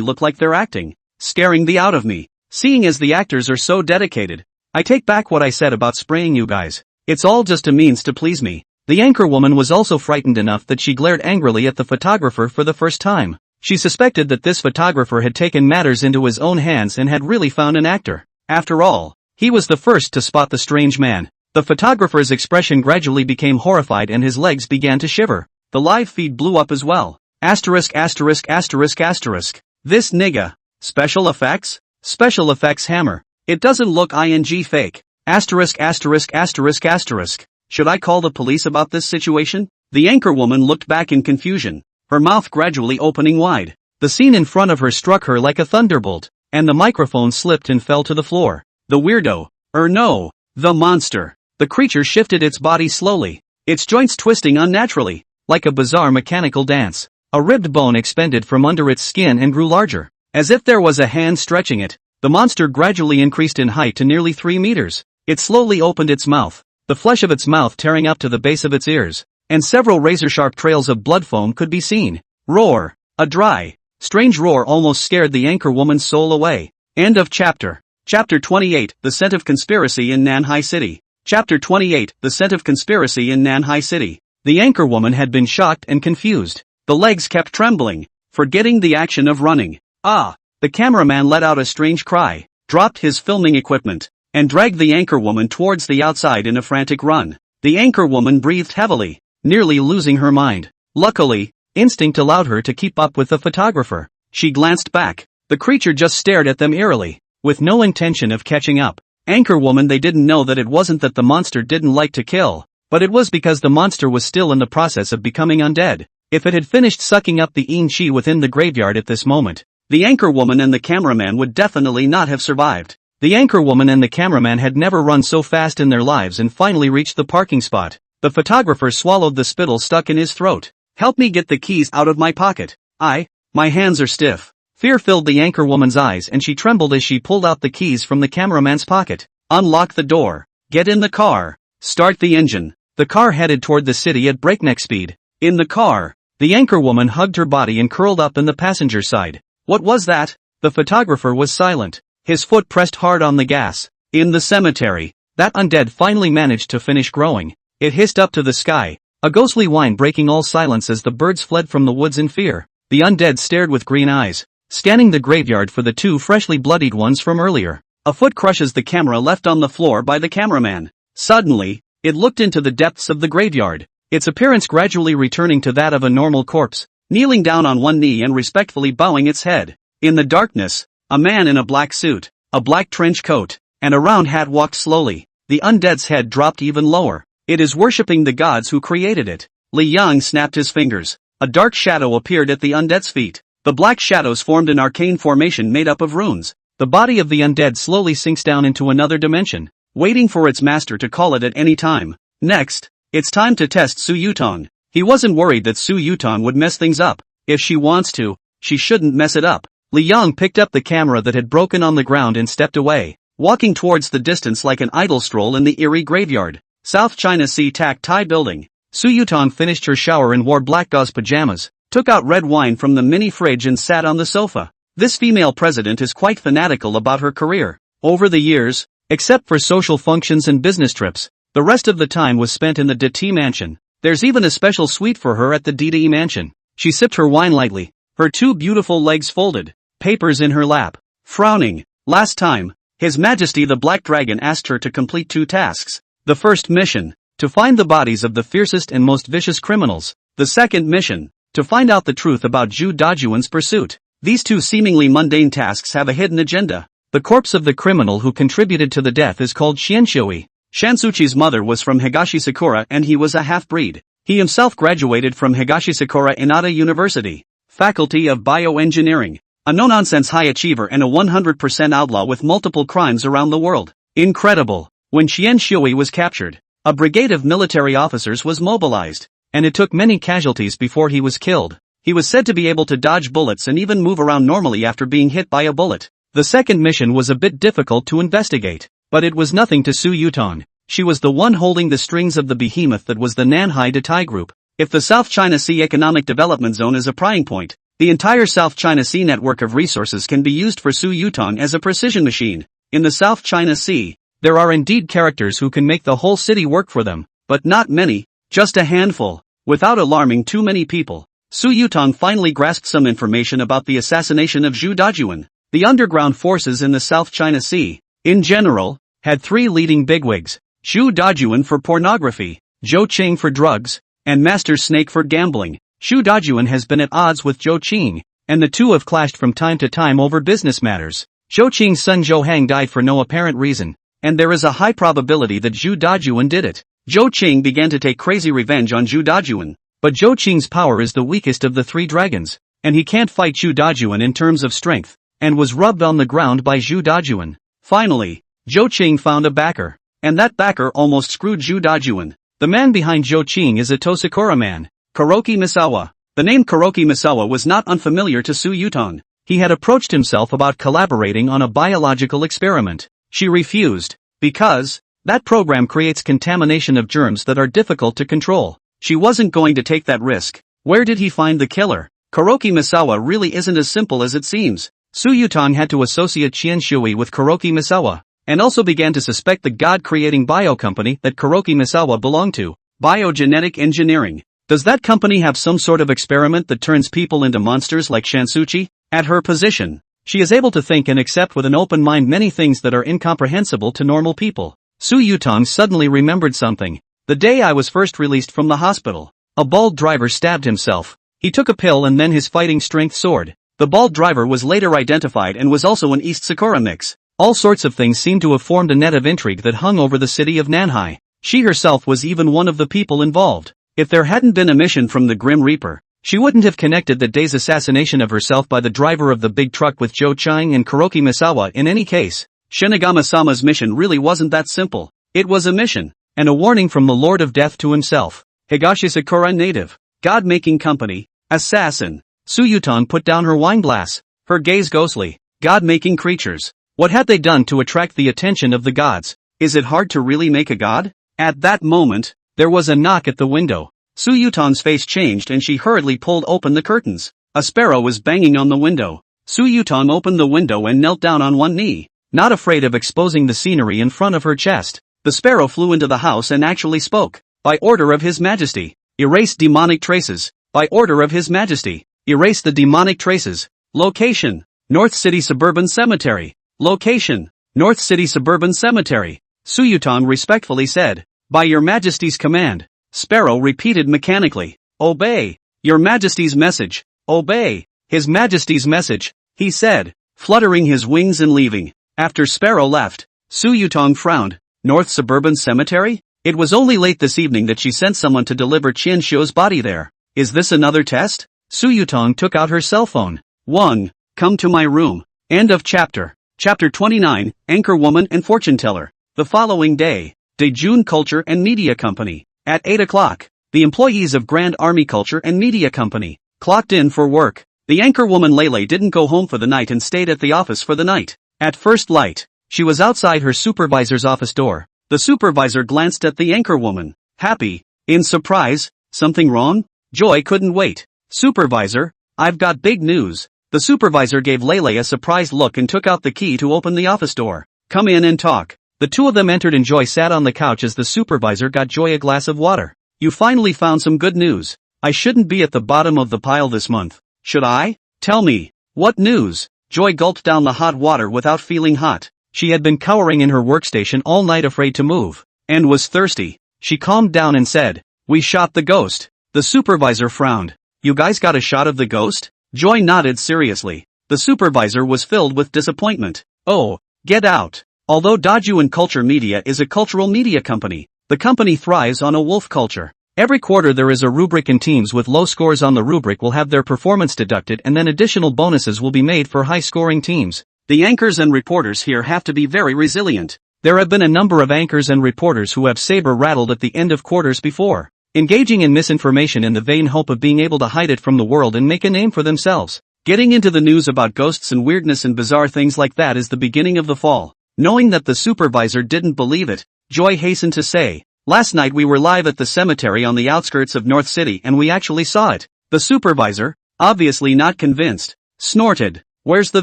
look like they're acting. Scaring the out of me. Seeing as the actors are so dedicated. I take back what I said about spraying you guys. It's all just a means to please me. The anchorwoman was also frightened enough that she glared angrily at the photographer for the first time. She suspected that this photographer had taken matters into his own hands and had really found an actor. After all, he was the first to spot the strange man. The photographer's expression gradually became horrified and his legs began to shiver. The live feed blew up as well. Asterisk asterisk asterisk asterisk. This nigga. Special effects? Special effects hammer. It doesn't look fake. Asterisk asterisk asterisk asterisk. Should I call the police about this situation? The anchorwoman looked back in confusion, her mouth gradually opening wide. The scene in front of her struck her like a thunderbolt, and the microphone slipped and fell to the floor. The weirdo. No. The monster. The creature shifted its body slowly, its joints twisting unnaturally, like a bizarre mechanical dance. A ribbed bone expanded from under its skin and grew larger. As if there was a hand stretching it, the monster gradually increased in height to nearly 3 meters. It slowly opened its mouth, the flesh of its mouth tearing up to the base of its ears, and several razor-sharp trails of blood foam could be seen. Roar. A dry, strange roar almost scared the anchorwoman's soul away. End of chapter. Chapter 28, The Scent of Conspiracy in Nanhai City. Chapter 28, The Scent of Conspiracy in Nanhai City. The anchorwoman had been shocked and confused. The legs kept trembling, forgetting the action of running. The cameraman let out a strange cry, dropped his filming equipment, and dragged the anchorwoman towards the outside in a frantic run. The anchorwoman breathed heavily, nearly losing her mind. Luckily, instinct allowed her to keep up with the photographer. She glanced back. The creature just stared at them eerily, with no intention of catching up. Anchorwoman, they didn't know that it wasn't that the monster didn't like to kill, but it was because the monster was still in the process of becoming undead. If it had finished sucking up the chi within the graveyard at this moment, the anchorwoman and the cameraman would definitely not have survived. The anchorwoman and the cameraman had never run so fast in their lives and finally reached the parking spot. The photographer swallowed the spittle stuck in his throat. Help me get the keys out of my pocket. My hands are stiff. Fear filled the anchorwoman's eyes and she trembled as she pulled out the keys from the cameraman's pocket. Unlock the door. Get in the car. Start the engine. The car headed toward the city at breakneck speed. In the car, the anchorwoman hugged her body and curled up in the passenger side. What was that? The photographer was silent. His foot pressed hard on the gas. In the cemetery, that undead finally managed to finish growing. It hissed up to the sky, a ghostly whine breaking all silence as the birds fled from the woods in fear. The undead stared with green eyes, scanning the graveyard for the 2 freshly bloodied ones from earlier. A foot crushes the camera left on the floor by the cameraman. Suddenly, it looked into the depths of the graveyard, its appearance gradually returning to that of a normal corpse, kneeling down on one knee and respectfully bowing its head. In the darkness, a man in a black suit, a black trench coat, and a round hat walked slowly. The undead's head dropped even lower. It is worshipping the gods who created it. Li Yang snapped his fingers. A dark shadow appeared at the undead's feet. The black shadows formed an arcane formation made up of runes. The body of the undead slowly sinks down into another dimension, waiting for its master to call it at any time. Next, it's time to test Su Yutong. He wasn't worried that Su Yutong would mess things up. If she wants to, she shouldn't mess it up. Li Yang picked up the camera that had broken on the ground and stepped away, walking towards the distance like an idle stroll in the eerie graveyard. South China Sea Tak Tai Building. Su Yutong finished her shower and wore black gauze pajamas, took out red wine from the mini fridge and sat on the sofa. This female president is quite fanatical about her career. Over the years, except for social functions and business trips, the rest of the time was spent in the DT mansion. There's even a special suite for her at the DT mansion. She sipped her wine lightly, her 2 beautiful legs folded, papers in her lap, frowning. Last time, His Majesty the Black Dragon asked her to complete 2 tasks. The first mission, to find the bodies of the fiercest and most vicious criminals. The second mission, to find out the truth about Zhu Dajuan's pursuit. These 2 seemingly mundane tasks have a hidden agenda. The corpse of the criminal who contributed to the death is called Xianshui. Shansuchi's mother was from Higashi Sakura and he was a half-breed. He himself graduated from Higashi Sakura Inada University, Faculty of Bioengineering. A no-nonsense high achiever and a 100% outlaw with multiple crimes around the world. Incredible. When Qian Shui was captured, a brigade of military officers was mobilized, and it took many casualties before he was killed. He was said to be able to dodge bullets and even move around normally after being hit by a bullet. The second mission was a bit difficult to investigate, but it was nothing to Su Yutong. She was the one holding the strings of the behemoth that was the Nanhai Datai Group. If the South China Sea Economic Development Zone is a prying point, the entire South China Sea network of resources can be used for Su Yutong as a precision machine. In the South China Sea, there are indeed characters who can make the whole city work for them, but not many, just a handful. Without alarming too many people, Su Yutong finally grasped some information about the assassination of Zhu Dajuan. The underground forces in the South China Sea, in general, had three leading bigwigs: Zhu Dajuan for pornography, Zhou Qing for drugs, and Master Snake for gambling. Zhu Dajuan has been at odds with Zhou Qing, and the two have clashed from time to time over business matters. Zhou Qing's son Zhou Hang died for no apparent reason, and there is a high probability that Zhu Dajuan did it. Zhou Qing began to take crazy revenge on Zhu Dajuan, but Zhou Qing's power is the weakest of the three dragons, and he can't fight Zhu Dajuan in terms of strength, and was rubbed on the ground by Zhu Dajuan. Finally, Zhou Qing found a backer, and that backer almost screwed Zhu Dajuan. The man behind Zhou Qing is a Tosakura man, Kuroki Misawa. The name Kuroki Misawa was not unfamiliar to Su Yutong. He had approached himself about collaborating on a biological experiment. She refused, because that program creates contamination of germs that are difficult to control. She wasn't going to take that risk. Where did he find the killer? Kuroki Misawa really isn't as simple as it seems. Su Yutong had to associate Qian Shui with Kuroki Misawa, and also began to suspect the god-creating bio company that Kuroki Misawa belonged to, biogenetic engineering. Does that company have some sort of experiment that turns people into monsters like Shansuchi? At her position, she is able to think and accept with an open mind many things that are incomprehensible to normal people. Su Yutong suddenly remembered something. The day I was first released from the hospital, a bald driver stabbed himself. He took a pill and then his fighting strength soared. The bald driver was later identified and was also an East Sakura mix. All sorts of things seemed to have formed a net of intrigue that hung over the city of Nanhai. She herself was even one of the people involved. If there hadn't been a mission from the Grim Reaper, she wouldn't have connected that day's assassination of herself by the driver of the big truck with Zhou Qing and Kuroki Misawa. In any case, Shinigami-sama's mission really wasn't that simple. It was a mission, and a warning from the Lord of Death to himself. Higashi Sakura native, god-making company, assassin. Su Yutong put down her wine glass, her gaze ghostly. God-making creatures. What had they done to attract the attention of the gods? Is it hard to really make a god? At that moment, there was a knock at the window. Su Yutong's face changed and she hurriedly pulled open the curtains. A sparrow was banging on the window. Su Yutong opened the window and knelt down on one knee, not afraid of exposing the scenery in front of her chest. The sparrow flew into the house and actually spoke. By order of His Majesty, erase demonic traces. By order of His Majesty, erase the demonic traces. Location: North City Suburban Cemetery. Location: North City Suburban Cemetery. Su Yutong respectfully said, "By Your Majesty's command." Sparrow repeated mechanically, "Obey. Your Majesty's message. Obey. His Majesty's message," he said, fluttering his wings and leaving. After Sparrow left, Su Yutong frowned. North Suburban Cemetery? It was only late this evening that she sent someone to deliver Qian Shui's body there. Is this another test? Su Yutong took out her cell phone. 1. Come to my room. End of chapter. Chapter 29, Anchor Woman and Fortune Teller. The following day, Daejun Culture and Media Company. At 8 o'clock, the employees of Grand Army Culture and Media Company clocked in for work. The anchor woman Lele didn't go home for the night and stayed at the office for the night. At first light, she was outside her supervisor's office door. The supervisor glanced at the anchor woman. Happy? In surprise? Something wrong? Joy couldn't wait. Supervisor, I've got big news. The supervisor gave Lele a surprised look and took out the key to open the office door. Come in and talk. The two of them entered and Joy sat on the couch as the supervisor got Joy a glass of water. You finally found some good news. I shouldn't be at the bottom of the pile this month, should I? Tell me, what news? Joy gulped down the hot water without feeling hot. She had been cowering in her workstation all night afraid to move, and was thirsty. She calmed down and said, "We shot the ghost." The supervisor frowned. You guys got a shot of the ghost? Joy nodded seriously. The supervisor was filled with disappointment. Oh, get out. Although Dajuan Culture Media is a cultural media company, the company thrives on a wolf culture. Every quarter there is a rubric and teams with low scores on the rubric will have their performance deducted and then additional bonuses will be made for high-scoring teams. The anchors and reporters here have to be very resilient. There have been a number of anchors and reporters who have saber-rattled at the end of quarters before, engaging in misinformation in the vain hope of being able to hide it from the world and make a name for themselves. Getting into the news about ghosts and weirdness and bizarre things like that is the beginning of the fall. Knowing that the supervisor didn't believe it, Joy hastened to say, "Last night we were live at the cemetery on the outskirts of North City and we actually saw it." The supervisor, obviously not convinced, snorted, "Where's the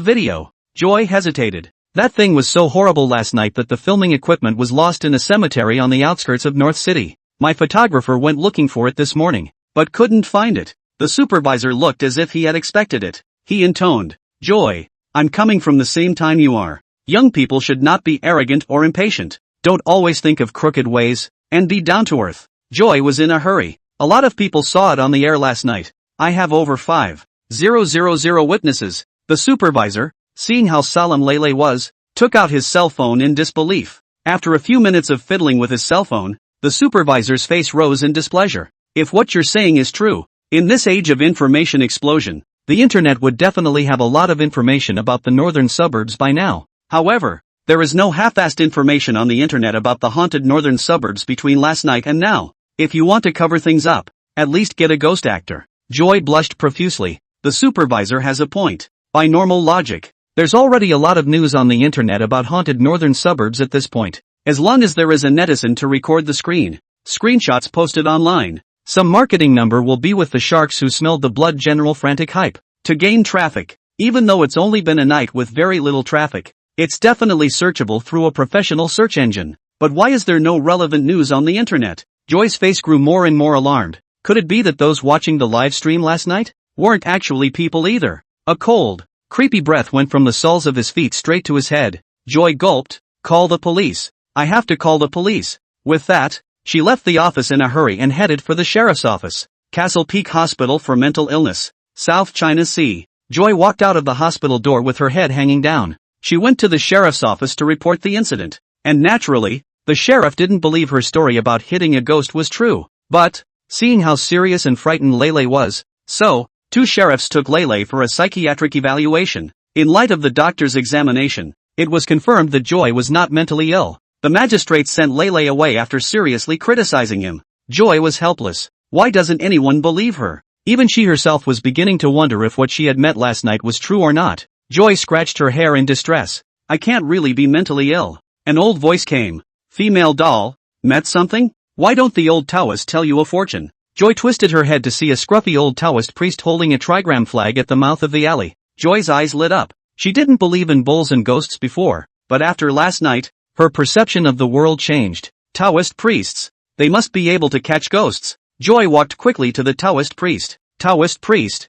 video?" Joy hesitated. "That thing was so horrible last night that the filming equipment was lost in a cemetery on the outskirts of North City. My photographer went looking for it this morning, but couldn't find it." The supervisor looked as if he had expected it. He intoned, "Joy, I'm coming from the same time you are. Young people should not be arrogant or impatient. Don't always think of crooked ways, and be down to earth." Joy was in a hurry. "A lot of people saw it on the air last night. I have over 5,000 witnesses." The supervisor, seeing how solemn Lele was, took out his cell phone in disbelief. After a few minutes of fiddling with his cell phone, the supervisor's face rose in displeasure. "If what you're saying is true, in this age of information explosion, the internet would definitely have a lot of information about the northern suburbs by now. However, there is no half-assed information on the internet about the haunted northern suburbs between last night and now. If you want to cover things up, at least get a ghost actor." Joy blushed profusely. The supervisor has a point. By normal logic, there's already a lot of news on the internet about haunted northern suburbs at this point. As long as there is a netizen to record the screenshots posted online, some marketing number will be with the sharks who smelled the blood. General frantic hype to gain traffic. Even though it's only been a night with very little traffic, it's definitely searchable through a professional search engine. But why is there no relevant news on the internet? Joy's face grew more and more alarmed. Could it be that those watching the live stream last night weren't actually people either? A cold, creepy breath went from the soles of his feet straight to his head. Joy gulped. "Call the police. I have to call the police." With that, she left the office in a hurry and headed for the sheriff's office. Castle Peak Hospital for Mental Illness, South China Sea. Joy walked out of the hospital door with her head hanging down. She went to the sheriff's office to report the incident. And naturally, the sheriff didn't believe her story about hitting a ghost was true. But, seeing how serious and frightened Lele was, two sheriffs took Lele for a psychiatric evaluation. In light of the doctor's examination, it was confirmed that Joy was not mentally ill. The magistrates sent Lele away after seriously criticizing him. Joy was helpless. Why doesn't anyone believe her? Even she herself was beginning to wonder if what she had met last night was true or not. Joy scratched her hair in distress. "I can't really be mentally ill." An old voice came. "Female doll, met something? Why don't the old Taoists tell you a fortune?" Joy twisted her head to see a scruffy old Taoist priest holding a trigram flag at the mouth of the alley. Joy's eyes lit up. She didn't believe in bulls and ghosts before, but after last night, her perception of the world changed. Taoist priests. They must be able to catch ghosts. Joy walked quickly to the Taoist priest. "Taoist priest,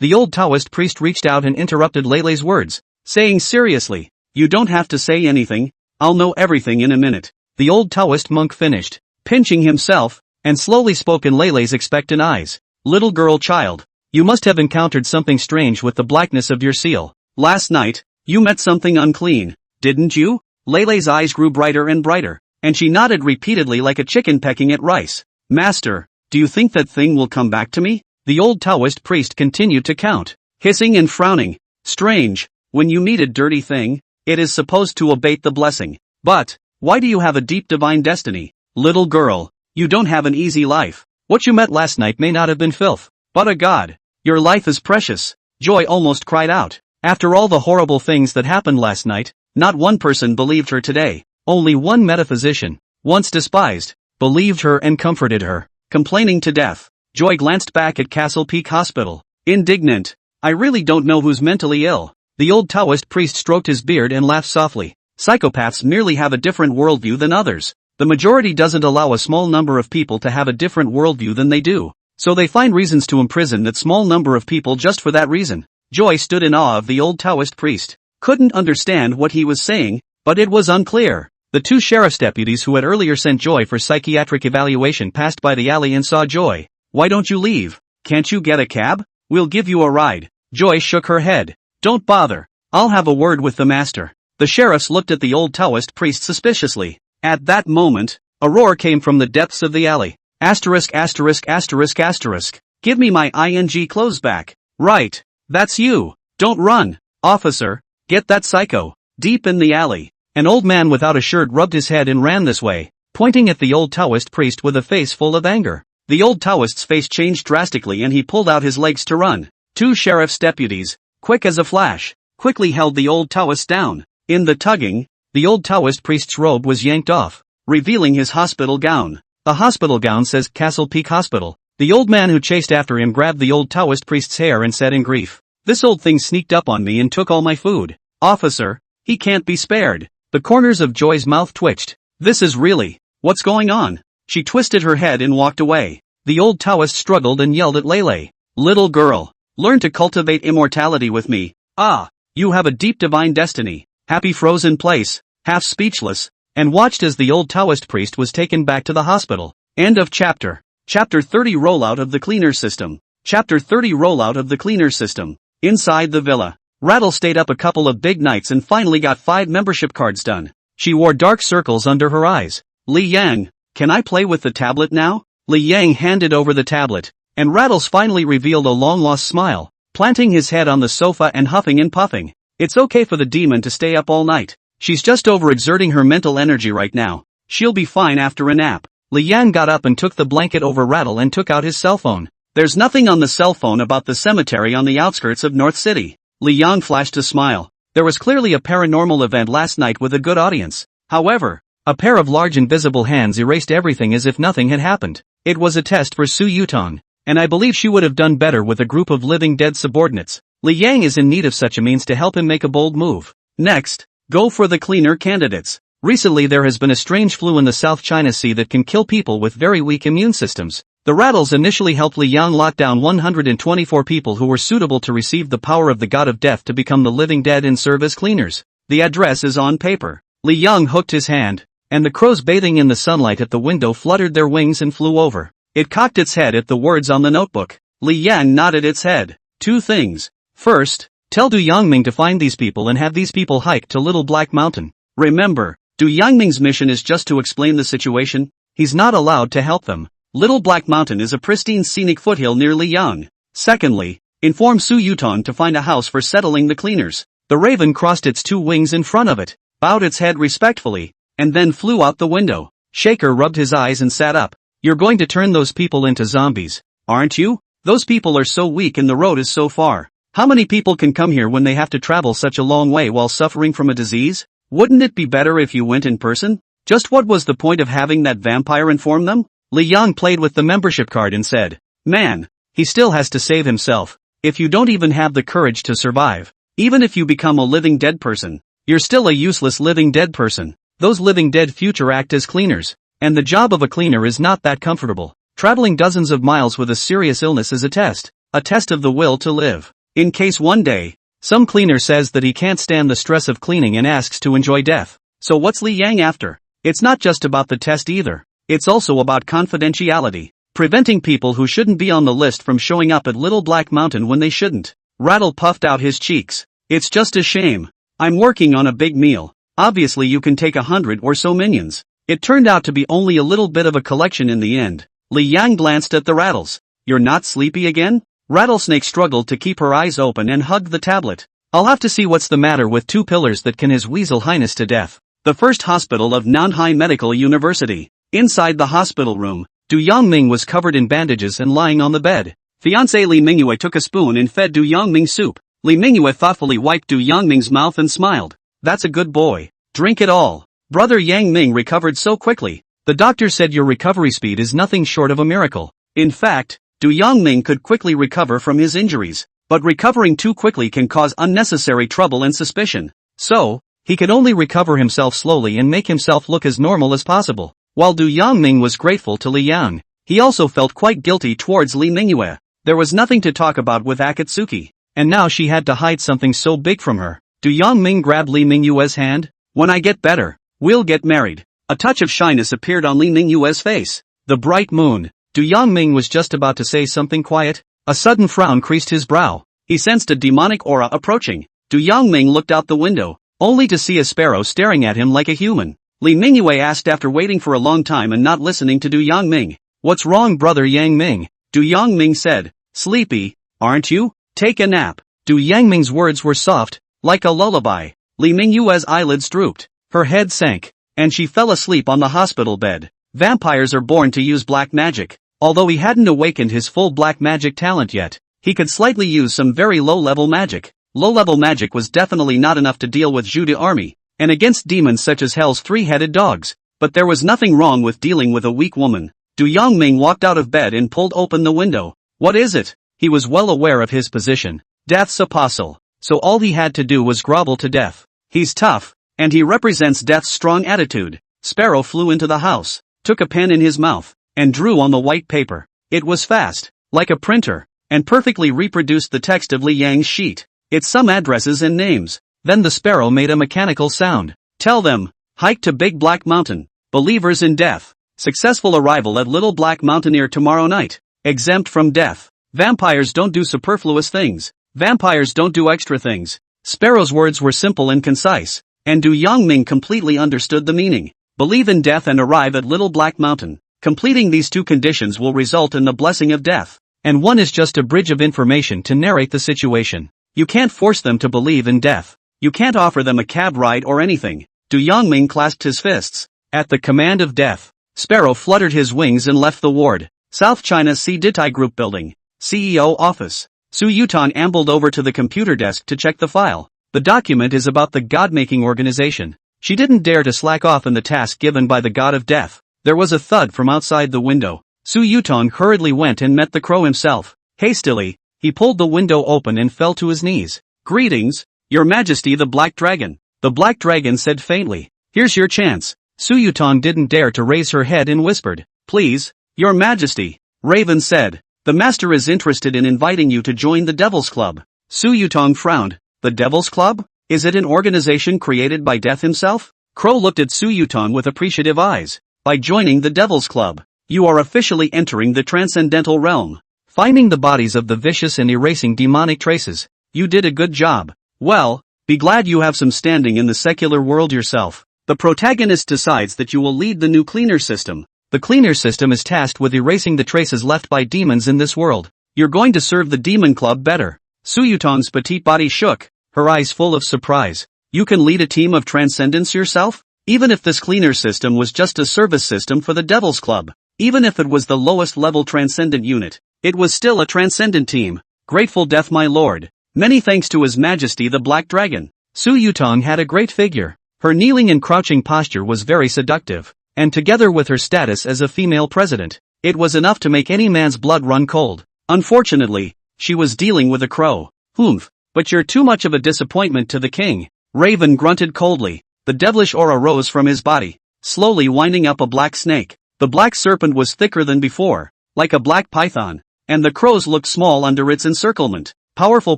The old Taoist priest reached out and interrupted Lele's words, saying seriously, "You don't have to say anything, I'll know everything in a minute." The old Taoist monk finished, pinching himself, and slowly spoke in Lele's expectant eyes. "Little girl child, you must have encountered something strange with the blackness of your seal. Last night, you met something unclean, didn't you?" Lele's eyes grew brighter and brighter, and she nodded repeatedly like a chicken pecking at rice. "Master, do you think that thing will come back to me?" The old Taoist priest continued to count, hissing and frowning. "Strange, when you meet a dirty thing, it is supposed to abate the blessing. But, why do you have a deep divine destiny? Little girl, you don't have an easy life. What you met last night may not have been filth, but a god. Your life is precious." Joy almost cried out. After all the horrible things that happened last night, not one person believed her today. Only one metaphysician, once despised, believed her and comforted her. Complaining to death, Joy glanced back at Castle Peak Hospital. Indignant. "I really don't know who's mentally ill." The old Taoist priest stroked his beard and laughed softly. "Psychopaths merely have a different worldview than others. The majority doesn't allow a small number of people to have a different worldview than they do. So they find reasons to imprison that small number of people just for that reason." Joy stood in awe of the old Taoist priest. Couldn't understand what he was saying, but it was unclear. The two sheriff's deputies who had earlier sent Joy for psychiatric evaluation passed by the alley and saw Joy. "Why don't you leave? Can't you get a cab? We'll give you a ride." Joy shook her head. "Don't bother. I'll have a word with the master." The sheriffs looked at the old Taoist priest suspiciously. At that moment, a roar came from the depths of the alley. Asterisk asterisk asterisk asterisk. Give me my ing clothes back. Right. That's you. Don't run. Officer. Get that psycho. Deep in the alley. An old man without a shirt rubbed his head and ran this way, pointing at the old Taoist priest with a face full of anger. The old Taoist's face changed drastically and he pulled out his legs to run. Two sheriff's deputies, quick as a flash, quickly held the old Taoist down. In the tugging, the old Taoist priest's robe was yanked off, revealing his hospital gown. The hospital gown says Castle Peak Hospital. The old man who chased after him grabbed the old Taoist priest's hair and said in grief, "This old thing sneaked up on me and took all my food. Officer, he can't be spared." The corners of Joy's mouth twitched. This is really, what's going on? She twisted her head and walked away. The old Taoist struggled and yelled at Lele. "Little girl, learn to cultivate immortality with me. Ah, you have a deep divine destiny." Happy froze in place, half speechless, and watched as the old Taoist priest was taken back to the hospital. End of chapter. Chapter 30 Rollout of the Cleaner System. Chapter 30 Rollout of the Cleaner System. Inside the villa, Rattle stayed up a couple of big nights and finally got 5 membership cards done. She wore dark circles under her eyes. "Li Yang, can I play with the tablet now?" Li Yang handed over the tablet, and Rattles finally revealed a long-lost smile, planting his head on the sofa and huffing and puffing. It's okay for the demon to stay up all night. She's just overexerting her mental energy right now. She'll be fine after a nap. Li Yang got up and took the blanket over Rattle and took out his cell phone. There's nothing on the cell phone about the cemetery on the outskirts of North City. Li Yang flashed a smile. There was clearly a paranormal event last night with a good audience. However, a pair of large invisible hands erased everything as if nothing had happened. It was a test for Su Yutong, and I believe she would have done better with a group of living dead subordinates. Li Yang is in need of such a means to help him make a bold move. Next, go for the cleaner candidates. Recently there has been a strange flu in the South China Sea that can kill people with very weak immune systems. The Rattles initially helped Li Yang lock down 124 people who were suitable to receive the power of the god of death to become the living dead and serve as cleaners. The address is on paper. Li Yang hooked his hand, and the crows bathing in the sunlight at the window fluttered their wings and flew over. It cocked its head at the words on the notebook. Li Yang nodded its head. 2 things. First, tell Du Yangming to find these people and have these people hike to Little Black Mountain. Remember, Du Yangming's mission is just to explain the situation. He's not allowed to help them. Little Black Mountain is a pristine scenic foothill near Liyang. Secondly, inform Su Yutong to find a house for settling the cleaners. The raven crossed its 2 wings in front of it, bowed its head respectfully, and then flew out the window. Shaker rubbed his eyes and sat up. You're going to turn those people into zombies, aren't you? Those people are so weak and the road is so far. How many people can come here when they have to travel such a long way while suffering from a disease? Wouldn't it be better if you went in person? Just what was the point of having that vampire inform them? Li Yang played with the membership card and said, "Man, he still has to save himself. If you don't even have the courage to survive, even if you become a living dead person, you're still a useless living dead person. Those living dead future act as cleaners, and the job of a cleaner is not that comfortable. Traveling dozens of miles with a serious illness is a test of the will to live. In case one day, some cleaner says that he can't stand the stress of cleaning and asks to enjoy death. So what's Li Yang after? It's not just about the test either. It's also about confidentiality, preventing people who shouldn't be on the list from showing up at Little Black Mountain when they shouldn't." Rattle puffed out his cheeks. "It's just a shame. I'm working on a big meal. Obviously you can take 100 or so minions." It turned out to be only a little bit of a collection in the end. Li Yang glanced at the Rattles. "You're not sleepy again?" Rattlesnake struggled to keep her eyes open and hugged the tablet. "I'll have to see what's the matter with 2 pillars that can his weasel highness to death." The first hospital of Nanhai Medical University. Inside the hospital room, Du Yangming was covered in bandages and lying on the bed. Fiancé Li Mingyue took a spoon and fed Du Yangming soup. Li Mingyue thoughtfully wiped Du Yangming's mouth and smiled. "That's a good boy. Drink it all." Brother Yang Ming recovered so quickly. The doctor said your recovery speed is nothing short of a miracle. In fact, Du Yangming could quickly recover from his injuries, but recovering too quickly can cause unnecessary trouble and suspicion. So, he could only recover himself slowly and make himself look as normal as possible. While Du Yangming was grateful to Li Yang, he also felt quite guilty towards Li Mingyue. There was nothing to talk about with Akatsuki, and now she had to hide something so big from her. Du Yangming grabbed Li Mingyue's hand. "When I get better, we'll get married." A touch of shyness appeared on Li Mingyue's face. The bright moon. Du Yangming was just about to say something quiet. A sudden frown creased his brow. He sensed a demonic aura approaching. Du Yangming looked out the window, only to see a sparrow staring at him like a human. Li Mingyue asked after waiting for a long time and not listening to Du Yangming, "What's wrong, brother Yang Ming?" Du Yangming said. "Sleepy, aren't you? Take a nap." Du Yangming's words were soft, like a lullaby. Li Mingyue's eyelids drooped, her head sank, and she fell asleep on the hospital bed. Vampires are born to use black magic. Although he hadn't awakened his full black magic talent yet, he could slightly use some very low-level magic. Low-level magic was definitely not enough to deal with Zhu De army, and against demons such as Hell's three-headed dogs. But there was nothing wrong with dealing with a weak woman. Du Yangming walked out of bed and pulled open the window. What is it? He was well aware of his position. Death's apostle. So all he had to do was grovel to death. He's tough, and he represents death's strong attitude. Sparrow flew into the house, took a pen in his mouth, and drew on the white paper. It was fast, like a printer, and perfectly reproduced the text of Li Yang's sheet. It's some addresses and names. Then the sparrow made a mechanical sound. Tell them, hike to Big Black Mountain. Believers in death. Successful arrival at Little Black Mountaineer tomorrow night. Exempt from death. Vampires don't do superfluous things. Vampires don't do extra things. Sparrow's words were simple and concise, and Du Yangming completely understood the meaning. Believe in death and arrive at Little Black Mountain. Completing these two conditions will result in the blessing of death. And one is just a bridge of information to narrate the situation. You can't force them to believe in death. You can't offer them a cab ride or anything. Du Yangming clasped his fists. At the command of death, Sparrow fluttered his wings and left the ward. South China Ditai Group Building. CEO Office. Su Yutong ambled over to the computer desk to check the file. The document is about the god-making organization. She didn't dare to slack off in the task given by the god of death. There was a thud from outside the window. Su Yutong hurriedly went and met the crow himself. Hastily, he pulled the window open and fell to his knees. Greetings, Your Majesty the Black Dragon. The Black Dragon said faintly. Here's your chance. Su Yutong didn't dare to raise her head and whispered. Please, Your Majesty. Raven said. The master is interested in inviting you to join the Devil's Club. Su Yutong frowned. The Devil's Club? Is it an organization created by Death himself? Crow looked at Su Yutong with appreciative eyes. By joining the Devil's Club, you are officially entering the transcendental realm. Finding the bodies of the vicious and erasing demonic traces. You did a good job. Well, be glad you have some standing in the secular world yourself. The protagonist decides that you will lead the new cleaner system. The cleaner system is tasked with erasing the traces left by demons in this world. You're going to serve the Demon Club better. Su Yutong's petite body shook, her eyes full of surprise. You can lead a team of transcendence yourself? Even if this cleaner system was just a service system for the Devil's Club. Even if it was the lowest level transcendent unit. It was still a transcendent team. Grateful death my lord. Many thanks to His Majesty the Black Dragon. Su Yutong had a great figure. Her kneeling and crouching posture was very seductive. And together with her status as a female president, it was enough to make any man's blood run cold. Unfortunately, she was dealing with a crow. Humph, but you're too much of a disappointment to the king. Raven grunted coldly. The devilish aura rose from his body, slowly winding up a black snake. The black serpent was thicker than before, like a black python, and the crows looked small under its encirclement. Powerful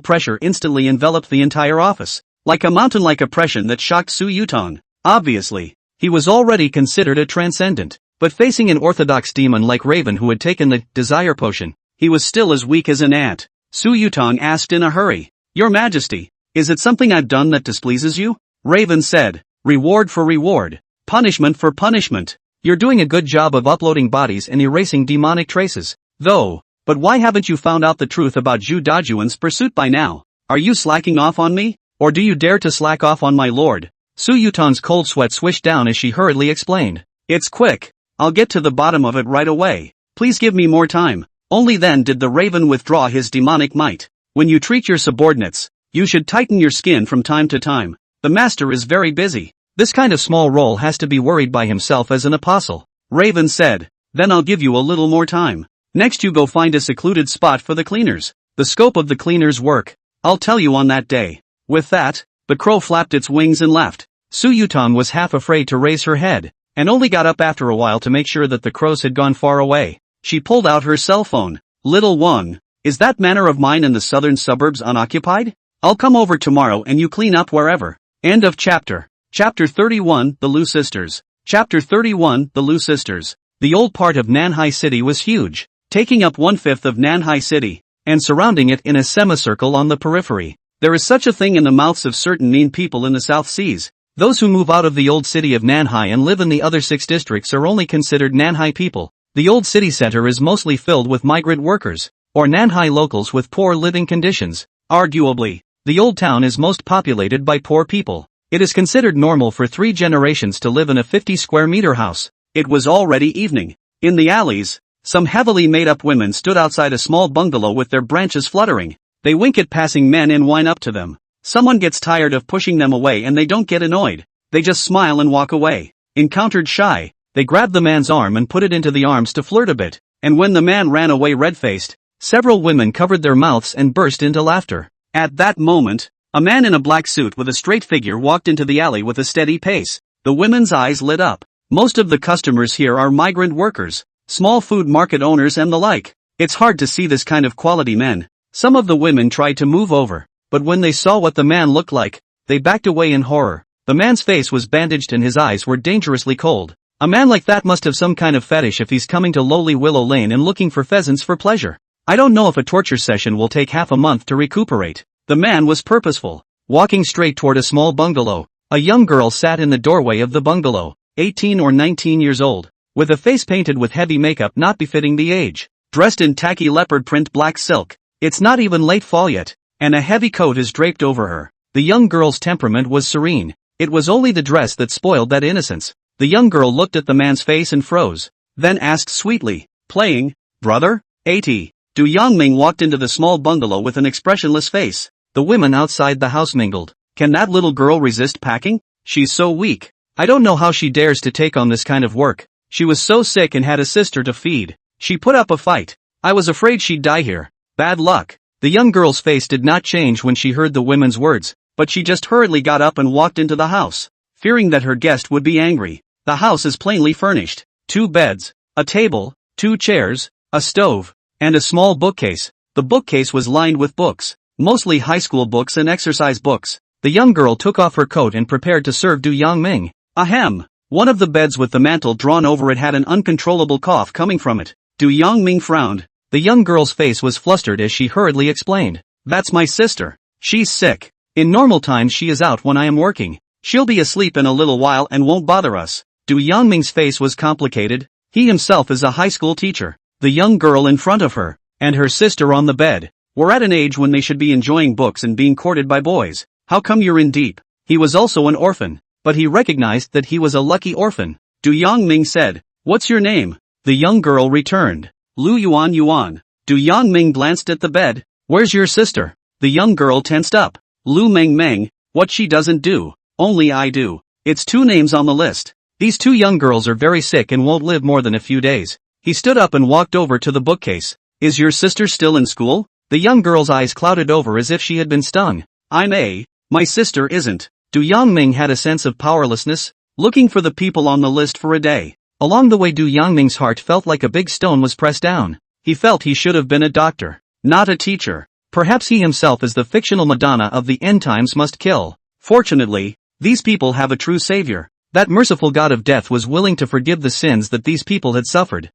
pressure instantly enveloped the entire office, like a mountain-like oppression that shocked Su Yutong. Obviously, he was already considered a transcendent, but facing an orthodox demon like Raven who had taken the desire potion, he was still as weak as an ant. Su Yutong asked in a hurry, Your Majesty, is it something I've done that displeases you? Raven said, Reward for reward, punishment for punishment. You're doing a good job of uploading bodies and erasing demonic traces, though, but why haven't you found out the truth about Zhu Dajuan's pursuit by now? Are you slacking off on me? Or do you dare to slack off on my lord? Su Yutong's cold sweat swished down as she hurriedly explained. It's quick. I'll get to the bottom of it right away. Please give me more time. Only then did the Raven withdraw his demonic might. When you treat your subordinates, you should tighten your skin from time to time. The master is very busy. This kind of small role has to be worried by himself as an apostle. Raven said, Then I'll give you a little more time. Next you go find a secluded spot for the cleaners. The scope of the cleaners' work, I'll tell you on that day. With that, the crow flapped its wings and left. Su Yutong was half afraid to raise her head, and only got up after a while to make sure that the crows had gone far away. She pulled out her cell phone. Little one, is that manor of mine in the southern suburbs unoccupied? I'll come over tomorrow and you clean up wherever. End of chapter. Chapter 31, The Lu Sisters. Chapter 31, The Lu Sisters. The old part of Nanhai City was huge, taking up 1/5 of Nanhai City, and surrounding it in a semicircle on the periphery. There is such a thing in the mouths of certain mean people in the South Seas. Those who move out of the old city of Nanhai and live in the other 6 districts are only considered Nanhai people. The old city center is mostly filled with migrant workers, or Nanhai locals with poor living conditions. Arguably, the old town is most populated by poor people. It is considered normal for 3 generations to live in a 50 square meter house. It was already evening. In the alleys, some heavily made-up women stood outside a small bungalow with their branches fluttering. They wink at passing men and whine up to them. Someone gets tired of pushing them away and they don't get annoyed. They just smile and walk away. Encountered shy, they grabbed the man's arm and put it into the arms to flirt a bit. And when the man ran away red-faced, several women covered their mouths and burst into laughter. At that moment, a man in a black suit with a straight figure walked into the alley with a steady pace. The women's eyes lit up. Most of the customers here are migrant workers, small food market owners and the like. It's hard to see this kind of quality men. Some of the women tried to move over, but when they saw what the man looked like, they backed away in horror. The man's face was bandaged and his eyes were dangerously cold. A man like that must have some kind of fetish if he's coming to lowly Willow Lane and looking for pheasants for pleasure. I don't know if a torture session will take half a month to recuperate. The man was purposeful. Walking straight toward a small bungalow, a young girl sat in the doorway of the bungalow, 18 or 19 years old, with a face painted with heavy makeup not befitting the age, dressed in tacky leopard print black silk. It's not even late fall yet, and a heavy coat is draped over her. The young girl's temperament was serene. It was only the dress that spoiled that innocence. The young girl looked at the man's face and froze, then asked sweetly, "Playing, brother?" 80. Du Yangming walked into the small bungalow with an expressionless face. The women outside the house mingled. Can that little girl resist packing? She's so weak. I don't know how she dares to take on this kind of work. She was so sick and had a sister to feed. She put up a fight. I was afraid she'd die here. Bad luck. The young girl's face did not change when she heard the women's words, but she just hurriedly got up and walked into the house, fearing that her guest would be angry. The house is plainly furnished. 2 beds, a table, 2 chairs, a stove, and a small bookcase. The bookcase was lined with books, mostly high school books and exercise books. The young girl took off her coat and prepared to serve Du Yangming. Ahem! One of the beds with the mantle drawn over it had an uncontrollable cough coming from it. Du Yangming frowned. The young girl's face was flustered as she hurriedly explained. That's my sister. She's sick. In normal times she is out when I am working. She'll be asleep in a little while and won't bother us. Du Yangming's face was complicated. He himself is a high school teacher. The young girl in front of her, and her sister on the bed, were at an age when they should be enjoying books and being courted by boys. How come you're in deep? He was also an orphan, but he recognized that he was a lucky orphan. Du Yangming said, "What's your name?" The young girl returned, "Lu Yuan Yuan." Du Yangming glanced at the bed. "Where's your sister?" The young girl tensed up. "Lu Meng Meng, what she doesn't do, only I do. It's 2 names on the list. These 2 young girls are very sick and won't live more than a few days." He stood up and walked over to the bookcase. "Is your sister still in school?" The young girl's eyes clouded over as if she had been stung. My sister isn't." Du Yangming had a sense of powerlessness, looking for the people on the list for a day. Along the way Du Yangming's heart felt like a big stone was pressed down. He felt he should have been a doctor, not a teacher. Perhaps he himself is the fictional Madonna of the end times must kill. Fortunately, these people have a true savior. That merciful God of death was willing to forgive the sins that these people had suffered.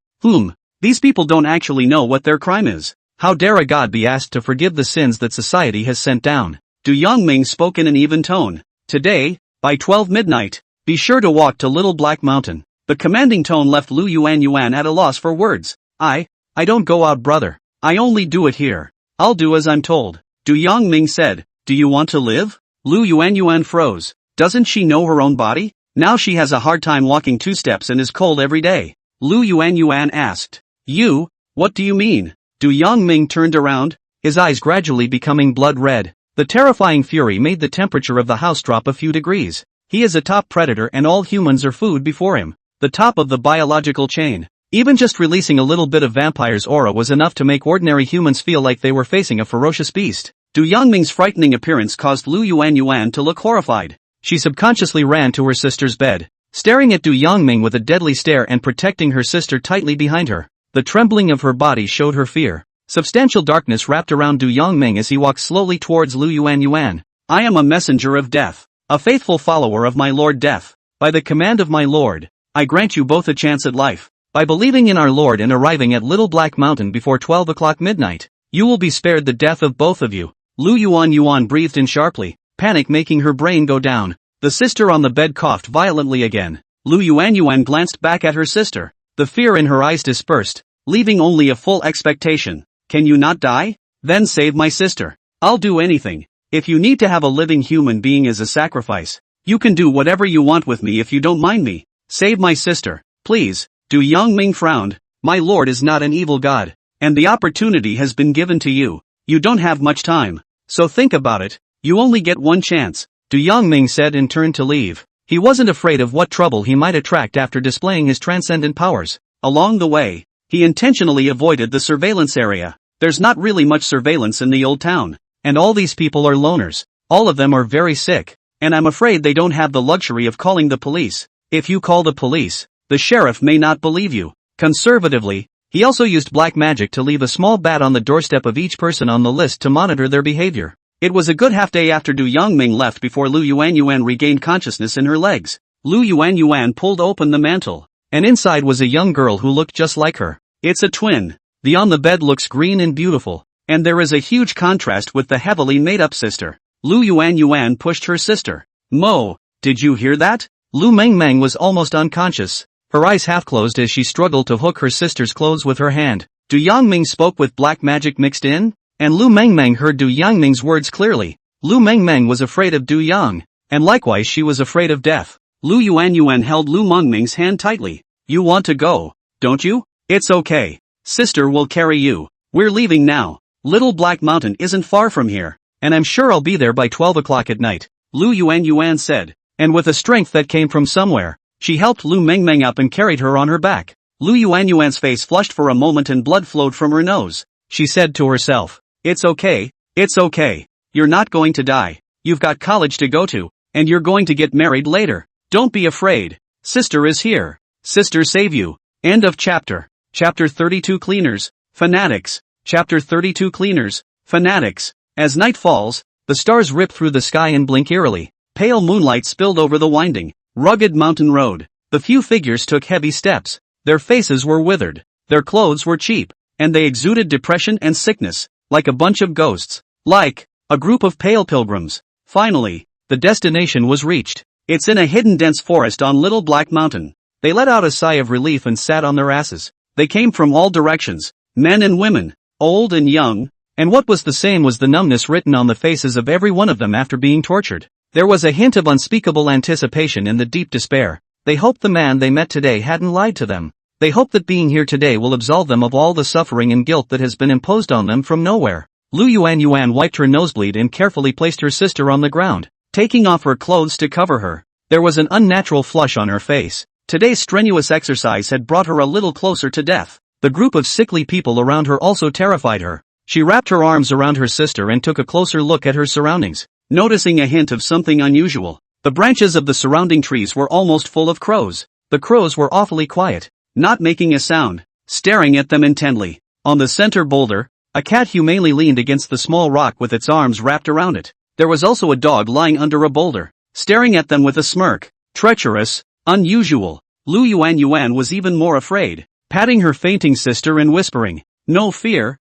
These people don't actually know what their crime is. How dare a god be asked to forgive the sins that society has sent down? Du Yangming spoke in an even tone. "Today, by 12 midnight, be sure to walk to Little Black Mountain." The commanding tone left Lu Yuan at a loss for words. I don't go out, brother. I only do it here. I'll do as I'm told." Du Yangming said. "Do you want to live?" Lu Yuan froze. Doesn't she know her own body? Now she has a hard time walking 2 steps and is cold every day. Lu Yuan asked. "You, what do you mean?" Du Yangming turned around, his eyes gradually becoming blood red. The terrifying fury made the temperature of the house drop a few degrees. He is a top predator and all humans are food before him. The top of the biological chain. Even just releasing a little bit of vampire's aura was enough to make ordinary humans feel like they were facing a ferocious beast. Du Yangming's frightening appearance caused Lu Yuan to look horrified. She subconsciously ran to her sister's bed, staring at Du Yangming with a deadly stare and protecting her sister tightly behind her. The trembling of her body showed her fear. Substantial darkness wrapped around Du Yangming as he walked slowly towards Lu Yuan. "I am a messenger of death, a faithful follower of my Lord Death. By the command of my Lord, I grant you both a chance at life. By believing in our Lord and arriving at Little Black Mountain before 12 o'clock midnight, you will be spared the death of both of you." Lu Yuan breathed in sharply, panic making her brain go down. The sister on the bed coughed violently again. Lu Yuan glanced back at her sister. The fear in her eyes dispersed, leaving only a full expectation. Can you not die? Then save my sister. I'll do anything. If you need to have a living human being as a sacrifice, you can do whatever you want with me if you don't mind me. Save my sister, please. Du Yongming frowned. My lord is not an evil god, and the opportunity has been given to you. You don't have much time, so think about it. You only get one chance. Du Yongming said and turned to leave. He wasn't afraid of what trouble he might attract after displaying his transcendent powers. Along the way, he intentionally avoided the surveillance area. There's not really much surveillance in the old town, and all these people are loners. All of them are very sick, and I'm afraid they don't have the luxury of calling the police. If you call the police, the sheriff may not believe you. Conservatively, he also used black magic to leave a small bat on the doorstep of each person on the list to monitor their behavior. It was a good half day after Du Yongming left before Lu Yuanyuan regained consciousness in her legs. Lu Yuanyuan pulled open the mantle, and inside was a young girl who looked just like her. It's a twin. The on the bed looks green and beautiful, and there is a huge contrast with the heavily made-up sister. Lu Yuanyuan pushed her sister. Mo, did you hear that? Lu Mengmeng was almost unconscious, her eyes half-closed as she struggled to hook her sister's clothes with her hand. Du Yongming spoke with black magic mixed in, and Lu Mengmeng heard Du Yongming's words clearly. Lu Mengmeng was afraid of Du Yang, and likewise she was afraid of death. Lu Yuanyuan held Lu Mengmeng's hand tightly. You want to go, don't you? It's okay. Sister will carry you. We're leaving now. Little Black Mountain isn't far from here, and I'm sure I'll be there by 12 o'clock at night, Lu Yuanyuan said, and with a strength that came from somewhere, she helped Lu Mengmeng up and carried her on her back. Lu Yuanyuan's face flushed for a moment and blood flowed from her nose. She said to herself, it's okay, it's okay. You're not going to die. You've got college to go to, and you're going to get married later. Don't be afraid. Sister is here. Sister save you. End of chapter. Chapter 32 Cleaners, Fanatics. Chapter 32 Cleaners, Fanatics. As night falls, the stars rip through the sky and blink eerily. Pale moonlight spilled over the winding, rugged mountain road. The few figures took heavy steps. Their faces were withered. Their clothes were cheap, and they exuded depression and sickness, like a bunch of ghosts. Like a group of pale pilgrims. Finally, the destination was reached. It's in a hidden dense forest on Little Black Mountain. They let out a sigh of relief and sat on their asses. They came from all directions, men and women, old and young, and what was the same was the numbness written on the faces of every one of them after being tortured. There was a hint of unspeakable anticipation in the deep despair. They hoped the man they met today hadn't lied to them. They hoped that being here today will absolve them of all the suffering and guilt that has been imposed on them from nowhere. Lu Yuanyuan wiped her nosebleed and carefully placed her sister on the ground, taking off her clothes to cover her. There was an unnatural flush on her face. Today's strenuous exercise had brought her a little closer to death. The group of sickly people around her also terrified her. She wrapped her arms around her sister and took a closer look at her surroundings, noticing a hint of something unusual. The branches of the surrounding trees were almost full of crows. The crows were awfully quiet, not making a sound, staring at them intently. On the center boulder, a cat humanely leaned against the small rock with its arms wrapped around it. There was also a dog lying under a boulder, staring at them with a smirk. Treacherous, unusual. Lu Yuanyuan was even more afraid, patting her fainting sister and whispering, no fear,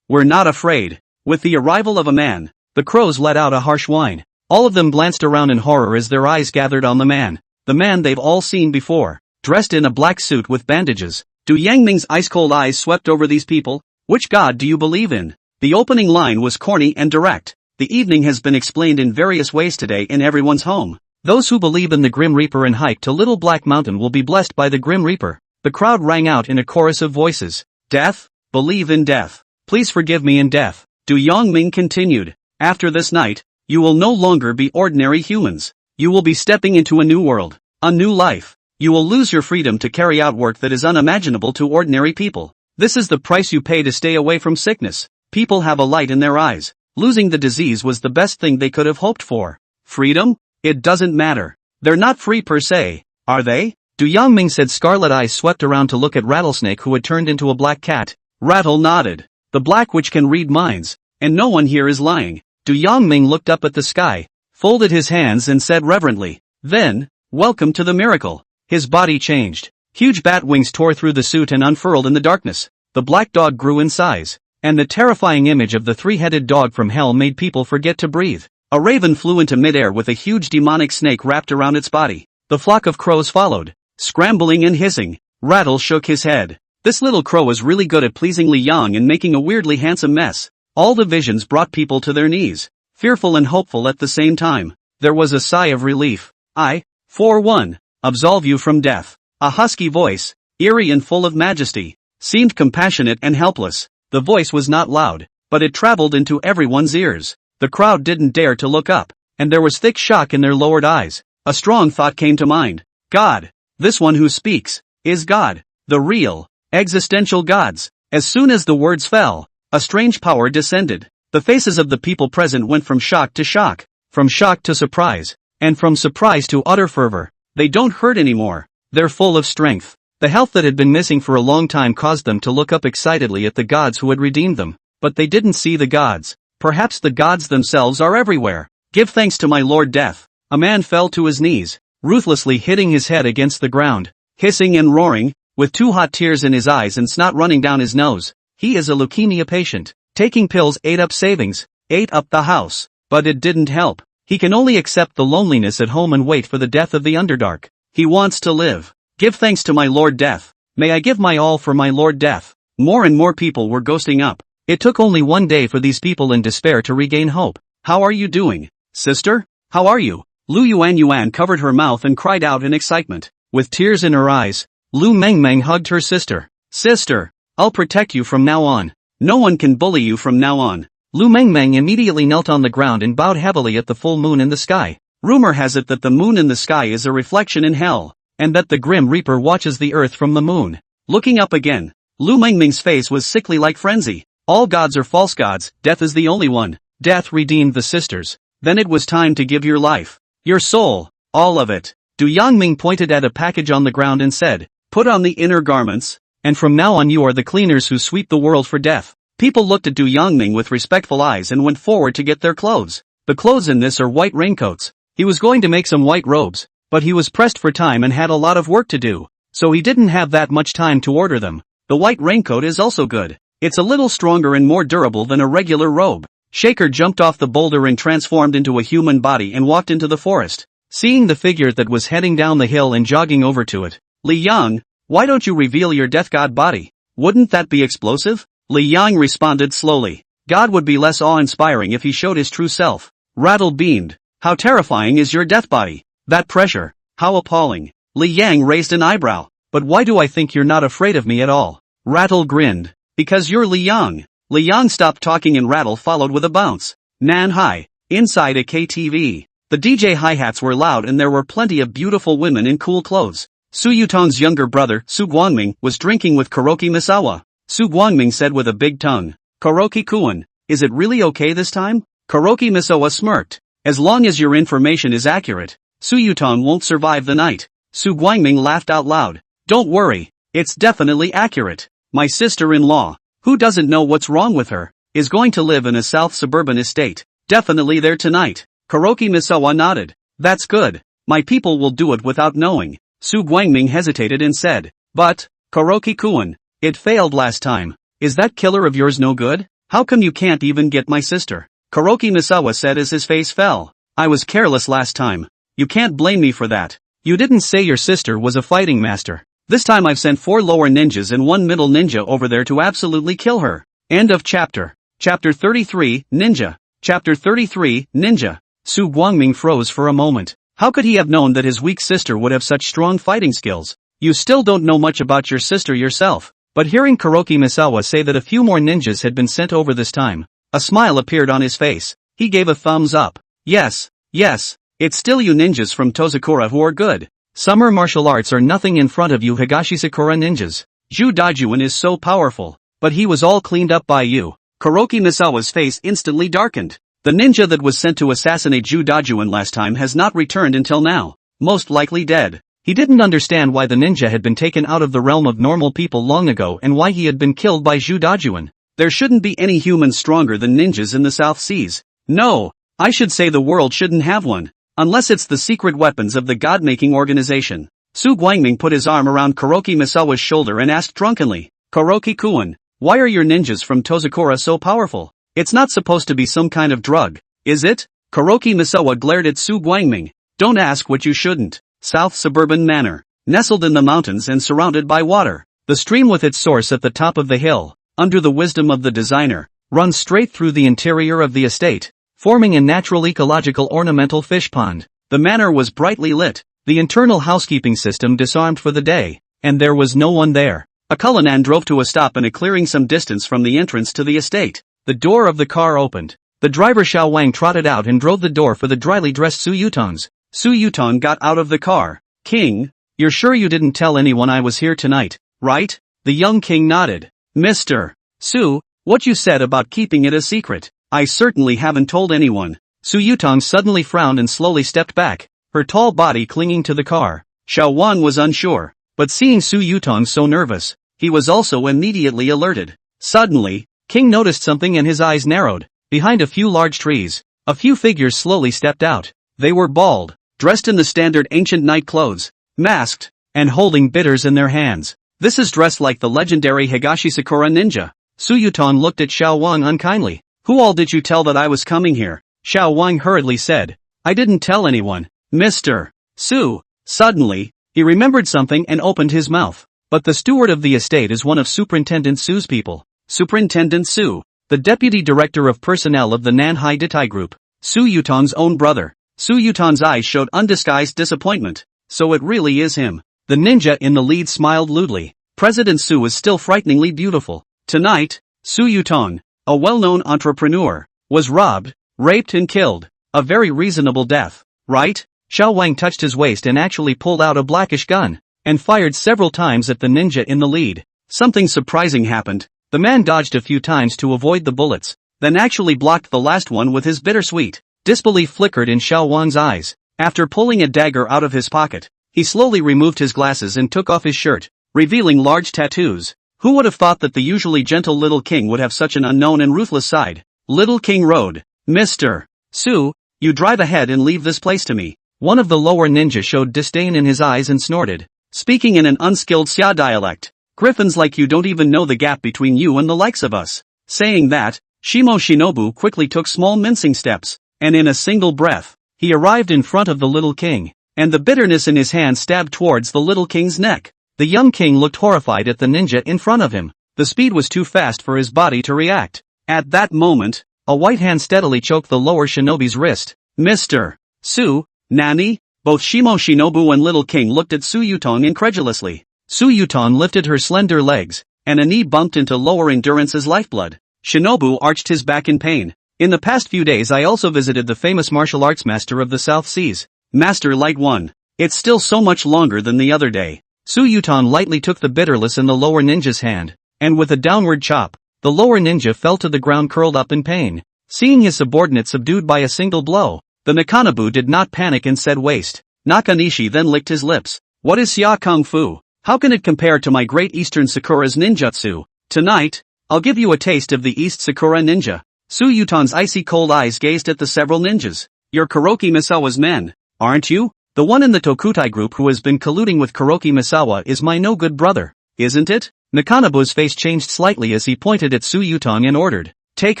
we're not afraid. With the arrival of a man, the crows let out a harsh whine. All of them glanced around in horror as their eyes gathered on the man they've all seen before, dressed in a black suit with bandages. Du Yangming's ice-cold eyes swept over these people. Which god do you believe in? The opening line was corny and direct. The evening has been explained in various ways today in everyone's home. Those who believe in the Grim Reaper and hike to Little Black Mountain will be blessed by the Grim Reaper. The crowd rang out in a chorus of voices. Death? Believe in death. Please forgive me in death. Du Yongming continued. After this night, you will no longer be ordinary humans. You will be stepping into a new world, a new life. You will lose your freedom to carry out work that is unimaginable to ordinary people. This is the price you pay to stay away from sickness. People have a light in their eyes. Losing the disease was the best thing they could have hoped for. Freedom? It doesn't matter. They're not free per se, are they? Du Yongming said. Scarlet eyes swept around to look at Rattlesnake, who had turned into a black cat. Rattle nodded. The black witch can read minds, and no one here is lying. Du Yongming looked up at the sky, folded his hands and said reverently, then, welcome to the miracle. His body changed. Huge bat wings tore through the suit and unfurled in the darkness. The black dog grew in size, and the terrifying image of the three-headed dog from hell made people forget to breathe. A raven flew into midair with a huge demonic snake wrapped around its body. The flock of crows followed, scrambling and hissing. Rattle shook his head. This little crow was really good at pleasing Li Yang and making a weirdly handsome mess. All the visions brought people to their knees, fearful and hopeful at the same time. There was a sigh of relief. I, for one, absolve you from death. A husky voice, eerie and full of majesty, seemed compassionate and helpless. The voice was not loud, but it traveled into everyone's ears. The crowd didn't dare to look up, and there was thick shock in their lowered eyes. A strong thought came to mind. God. This one who speaks, is God. The real, existential gods. As soon as the words fell, a strange power descended. The faces of the people present went from shock to shock, from shock to surprise, and from surprise to utter fervor. They don't hurt anymore. They're full of strength. The health that had been missing for a long time caused them to look up excitedly at the gods who had redeemed them. But they didn't see the gods. Perhaps the gods themselves are everywhere. Give thanks to my Lord Death. A man fell to his knees, ruthlessly hitting his head against the ground, hissing and roaring, with 2 hot tears in his eyes and snot running down his nose. He is a leukemia patient. Taking pills ate up savings, ate up the house. But it didn't help. He can only accept the loneliness at home and wait for the death of the Underdark. He wants to live. Give thanks to my Lord Death. May I give my all for my Lord Death. More and more people were ghosting up. It took only one day for these people in despair to regain hope. How are you doing, sister? How are you? Lu Yuan covered her mouth and cried out in excitement. With tears in her eyes, Lu Mengmeng hugged her sister. Sister, I'll protect you from now on. No one can bully you from now on. Lu Mengmeng immediately knelt on the ground and bowed heavily at the full moon in the sky. Rumor has it that the moon in the sky is a reflection in hell, and that the Grim Reaper watches the earth from the moon. Looking up again, Lu Mengmeng's face was sickly like frenzy. All gods are false gods, death is the only one. Death redeemed the sisters. Then it was time to give your life. Your soul. All of it. Du Yangming pointed at a package on the ground and said, put on the inner garments, and from now on you are the cleaners who sweep the world for death. People looked at Du Yangming with respectful eyes and went forward to get their clothes. The clothes in this are white raincoats. He was going to make some white robes, but he was pressed for time and had a lot of work to do, so he didn't have that much time to order them. The white raincoat is also good. It's a little stronger and more durable than a regular robe. Shaker jumped off the boulder and transformed into a human body and walked into the forest. Seeing the figure that was heading down the hill and jogging over to it, Li Yang, why don't you reveal your death god body? Wouldn't that be explosive? Li Yang responded slowly. God would be less awe-inspiring if he showed his true self. Rattle beamed. How terrifying is your death body? That pressure. How appalling. Li Yang raised an eyebrow. But why do I think you're not afraid of me at all? Rattle grinned. Because you're Li Yang. Li Yang stopped talking and Rattle followed with a bounce. Nanhai. Inside a KTV. The DJ hi-hats were loud and there were plenty of beautiful women in cool clothes. Su Yutong's younger brother, Su Guangming, was drinking with Kuroki Misawa. Su Guangming said with a big tongue, Kuroki-kun, is it really okay this time? Kuroki Misawa smirked. As long as your information is accurate, Su Yutong won't survive the night. Su Guangming laughed out loud. Don't worry, it's definitely accurate. My sister-in-law, who doesn't know what's wrong with her, is going to live in a south suburban estate. Definitely there tonight. Kuroki Misawa nodded. That's good. My people will do it without knowing. Su Guangming hesitated and said, but, Kuroki-kun, it failed last time. Is that killer of yours no good? How come you can't even get my sister? Kuroki Misawa said as his face fell. I was careless last time. You can't blame me for that. You didn't say your sister was a fighting master. This time I've sent 4 lower ninjas and 1 middle ninja over there to absolutely kill her. End of chapter. Chapter 33, Ninja. Chapter 33, Ninja. Su Guangming froze for a moment. How could he have known that his weak sister would have such strong fighting skills? You still don't know much about your sister yourself. But hearing Kuroki Misawa say that a few more ninjas had been sent over this time, a smile appeared on his face. He gave a thumbs up. Yes, it's still you ninjas from Tozakura who are good. Summer martial arts are nothing in front of you Higashisakura ninjas. Zhu Dajuan is so powerful, but he was all cleaned up by you. Kuroki Misawa's face instantly darkened. The ninja that was sent to assassinate Zhu Dajuan last time has not returned until now, most likely dead. He didn't understand why the ninja had been taken out of the realm of normal people long ago and why he had been killed by Zhu Dajuan. There shouldn't be any humans stronger than ninjas in the South Seas. No, I should say the world shouldn't have one. Unless it's the secret weapons of the god-making organization. Su Guangming put his arm around Kuroki Misawa's shoulder and asked drunkenly, Kuroki-kun, why are your ninjas from Tozakura so powerful? It's not supposed to be some kind of drug, is it? Kuroki Misawa glared at Su Guangming. Don't ask what you shouldn't. South Suburban Manor. nestled in the mountains and surrounded by water. The stream with its source at the top of the hill, under the wisdom of the designer, runs straight through the interior of the estate, forming a natural ecological ornamental fish pond. The manor was brightly lit, the internal housekeeping system disarmed for the day, and there was no one there. A Cullinan drove to a stop in a clearing some distance from the entrance to the estate. The door of the car opened. The driver Xiao Wang trotted out and drove the door for the dryly dressed Su Yutong. Su Yutong got out of the car. King, you're sure you didn't tell anyone I was here tonight, right? The young king nodded. Mr. Su, what you said about keeping it a secret? I certainly haven't told anyone. Su Yutong suddenly frowned and slowly stepped back, her tall body clinging to the car. Xiao Wan was unsure, but seeing Su Yutong so nervous, he was also immediately alerted. Suddenly, King noticed something and his eyes narrowed. Behind a few large trees, a few figures slowly stepped out. They were bald, dressed in the standard ancient knight clothes, masked, and holding bitters in their hands. This is dressed like the legendary Higashi Sakura ninja. Su Yutong looked at Xiao Wang unkindly. Who all did you tell that I was coming here? Xiao Wang hurriedly said. I didn't tell anyone, Mr. Su. Suddenly, he remembered something and opened his mouth. But the steward of the estate is one of Superintendent Su's people. Superintendent Su, the deputy director of personnel of the Nanhai Ditai Group. Su Yutong's own brother. Su Yutong's eyes showed undisguised disappointment. So it really is him. The ninja in the lead smiled lewdly. President Su is still frighteningly beautiful. Tonight, Su Yutong, a well-known entrepreneur, was robbed, raped and killed. A very reasonable death, right? Xiao Wang touched his waist and actually pulled out a blackish gun, and fired several times at the ninja in the lead. Something surprising happened. The man dodged a few times to avoid the bullets, then actually blocked the last one with his bittersweet. Disbelief flickered in Xiao Wang's eyes. After pulling a dagger out of his pocket, he slowly removed his glasses and took off his shirt, revealing large tattoos. Who would have thought that the usually gentle little king would have such an unknown and ruthless side? Little King rode. Mr. Su, you drive ahead and leave this place to me. One of the lower ninja showed disdain in his eyes and snorted, speaking in an unskilled Xia dialect. Griffins like you don't even know the gap between you and the likes of us. Saying that, Shimo Shinobu quickly took small mincing steps, and in a single breath, he arrived in front of the little king, and the bitterness in his hand stabbed towards the little king's neck. The young king looked horrified at the ninja in front of him. The speed was too fast for his body to react. At that moment, a white hand steadily choked the lower shinobi's wrist. Mr. Su, Nani? Both Shimo Shinobu and Little King looked at Su Yutong incredulously. Su Yutong lifted her slender legs, and a knee bumped into lower endurance's lifeblood. Shinobu arched his back in pain. In the past few days I also visited the famous martial arts master of the South Seas, Master Light One. It's still so much longer than the other day. Su Yutong lightly took the bitterless in the lower ninja's hand, and with a downward chop, the lower ninja fell to the ground curled up in pain. Seeing his subordinate subdued by a single blow, the Nakanabu did not panic and said waste. Nakanishi then licked his lips. What is Xia Kung Fu? How can it compare to my great Eastern Sakura's ninjutsu? Tonight, I'll give you a taste of the East Sakura ninja. Su Yutong's icy cold eyes gazed at the several ninjas. You're Kuroki Misawa's men, aren't you? The one in the Tokutai group who has been colluding with Kuroki Misawa is my no-good brother, isn't it? Nakanabu's face changed slightly as he pointed at Su Yutong and ordered, take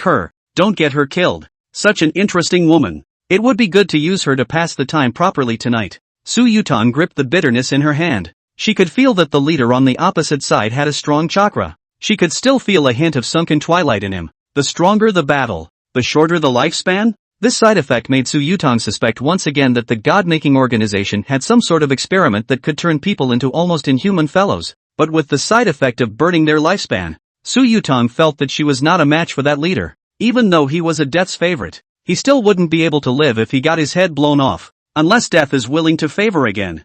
her, don't get her killed. Such an interesting woman. It would be good to use her to pass the time properly tonight. Su Yutong gripped the bitterness in her hand. She could feel that the leader on the opposite side had a strong chakra. She could still feel a hint of sunken twilight in him. The stronger the battle, the shorter the lifespan? This side effect made Su Yutong suspect once again that the god-making organization had some sort of experiment that could turn people into almost inhuman fellows, but with the side effect of burning their lifespan. Su Yutong felt that she was not a match for that leader. Even though he was a death's favorite, he still wouldn't be able to live if he got his head blown off, unless death is willing to favor again.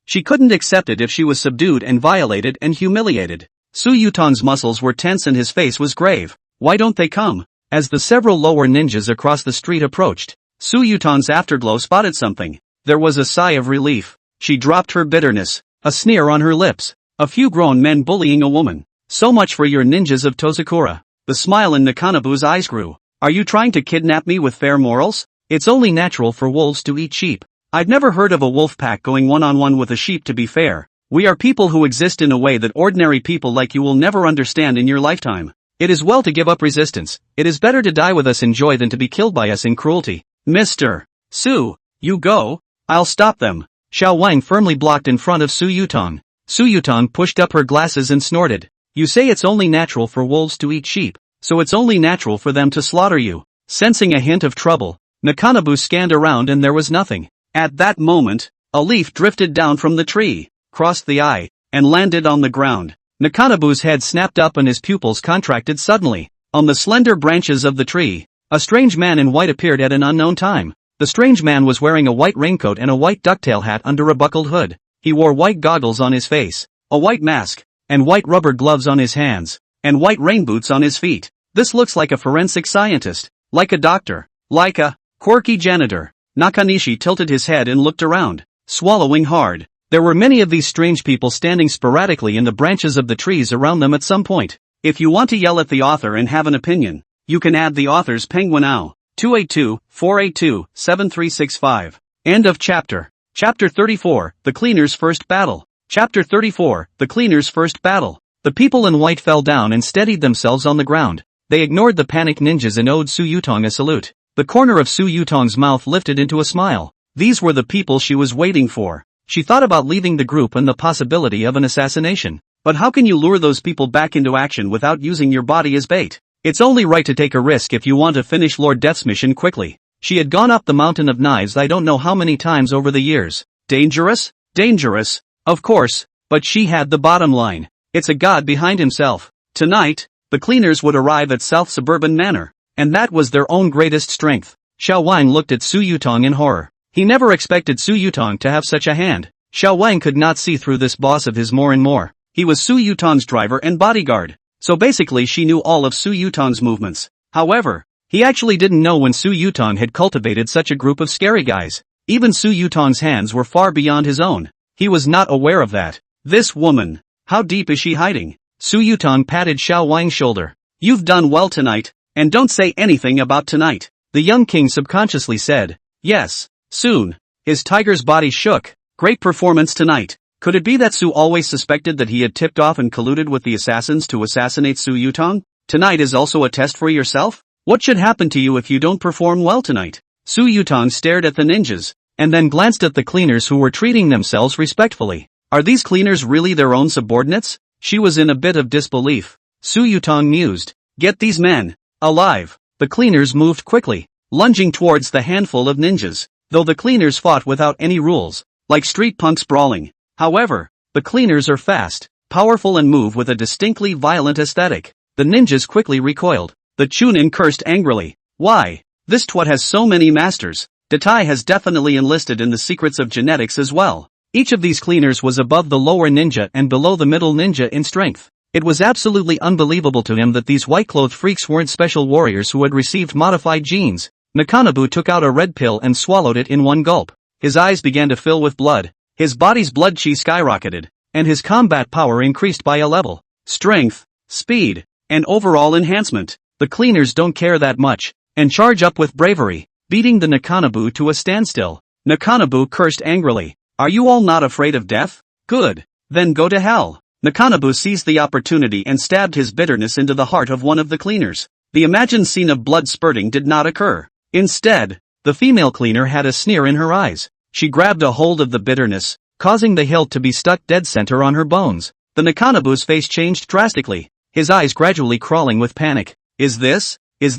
She couldn't accept it if she was subdued and violated and humiliated. Su Yutong's muscles were tense and his face was grave. Why don't they come? As the several lower ninjas across the street approached, Su Yutong's afterglow spotted something. There was a sigh of relief. She dropped her bitterness, a sneer on her lips. A few grown men bullying a woman. So much for your ninjas of Tozakura. The smile in Nakanabu's eyes grew. Are you trying to kidnap me with fair morals? It's only natural for wolves to eat sheep. I've never heard of a wolf pack going one-on-one with a sheep to be fair. We are people who exist in a way that ordinary people like you will never understand in your lifetime. It is well to give up resistance. It is better to die with us in joy than to be killed by us in cruelty. Mr. Su, you go. I'll stop them. Xiao Wang firmly blocked in front of Su Yutong. Su Yutong pushed up her glasses and snorted. You say it's only natural for wolves to eat sheep, so it's only natural for them to slaughter you. Sensing a hint of trouble, Nakanobu scanned around and there was nothing. At that moment, a leaf drifted down from the tree, crossed the eye, and landed on the ground. Nakanobu's head snapped up and his pupils contracted suddenly. On the slender branches of the tree, a strange man in white appeared at an unknown time. The strange man was wearing a white raincoat and a white ducktail hat under a buckled hood. He wore white goggles on his face, a white mask, and white rubber gloves on his hands, and white rain boots on his feet. This looks like a forensic scientist, like a doctor, like a quirky janitor. Nakanishi tilted his head and looked around, swallowing hard. There were many of these strange people standing sporadically in the branches of the trees around them at some point. If you want to yell at the author and have an opinion, you can add the author's penguin 282-482-7365. End of chapter. Chapter 34, The Cleaner's First Battle. Chapter 34, The Cleaner's First Battle. The people in white fell down and steadied themselves on the ground. They ignored the panicked ninjas and owed Su Yutong a salute. The corner of Su Yutong's mouth lifted into a smile. These were the people she was waiting for. She thought about leaving the group and the possibility of an assassination. But how can you lure those people back into action without using your body as bait? It's only right to take a risk if you want to finish Lord Death's mission quickly. She had gone up the mountain of knives I don't know how many times over the years. Dangerous? Dangerous, of course, but she had the bottom line. It's a god behind himself. Tonight, the cleaners would arrive at South Suburban Manor, and that was their own greatest strength. Xiao Wang looked at Su Yutong in horror. He never expected Su Yutong to have such a hand. Xiao Wang could not see through this boss of his more and more. He was Su Yutong's driver and bodyguard, so basically she knew all of Su Yutong's movements. However, he actually didn't know when Su Yutong had cultivated such a group of scary guys. Even Su Yutong's hands were far beyond his own. He was not aware of that. This woman, how deep is she hiding? Su Yutong patted Xiao Wang's shoulder. You've done well tonight, and don't say anything about tonight. The young king subconsciously said. Yes, soon. His tiger's body shook. Great performance tonight. Could it be that Su always suspected that he had tipped off and colluded with the assassins to assassinate Su Yutong? Tonight is also a test for yourself? What should happen to you if you don't perform well tonight? Su Yutong stared at the ninjas, and then glanced at the cleaners who were treating themselves respectfully. Are these cleaners really their own subordinates? She was in a bit of disbelief. Su Yutong mused. Get these men alive. The cleaners moved quickly, lunging towards the handful of ninjas, though the cleaners fought without any rules, like street punks brawling. However, the cleaners are fast, powerful and move with a distinctly violent aesthetic. The ninjas quickly recoiled. The Chunin cursed angrily. Why? This twat has so many masters. Datai has definitely enlisted in the secrets of genetics as well. Each of these cleaners was above the lower ninja and below the middle ninja in strength. It was absolutely unbelievable to him that these white-clothed freaks weren't special warriors who had received modified genes. Nakanobu took out a red pill and swallowed it in one gulp. His eyes began to fill with blood. His body's blood chi skyrocketed, and his combat power increased by a level. Strength, speed, and overall enhancement. The cleaners don't care that much, and charge up with bravery, beating the Nakanobu to a standstill. Nakanobu cursed angrily. Are you all not afraid of death? Good. Then go to hell. Nakanobu seized the opportunity and stabbed his bitterness into the heart of one of the cleaners. The imagined scene of blood spurting did not occur. Instead, the female cleaner had a sneer in her eyes. She grabbed a hold of the bitterness, causing the hilt to be stuck dead center on her bones. The Nakanobu's face changed drastically, his eyes gradually crawling with panic. Is this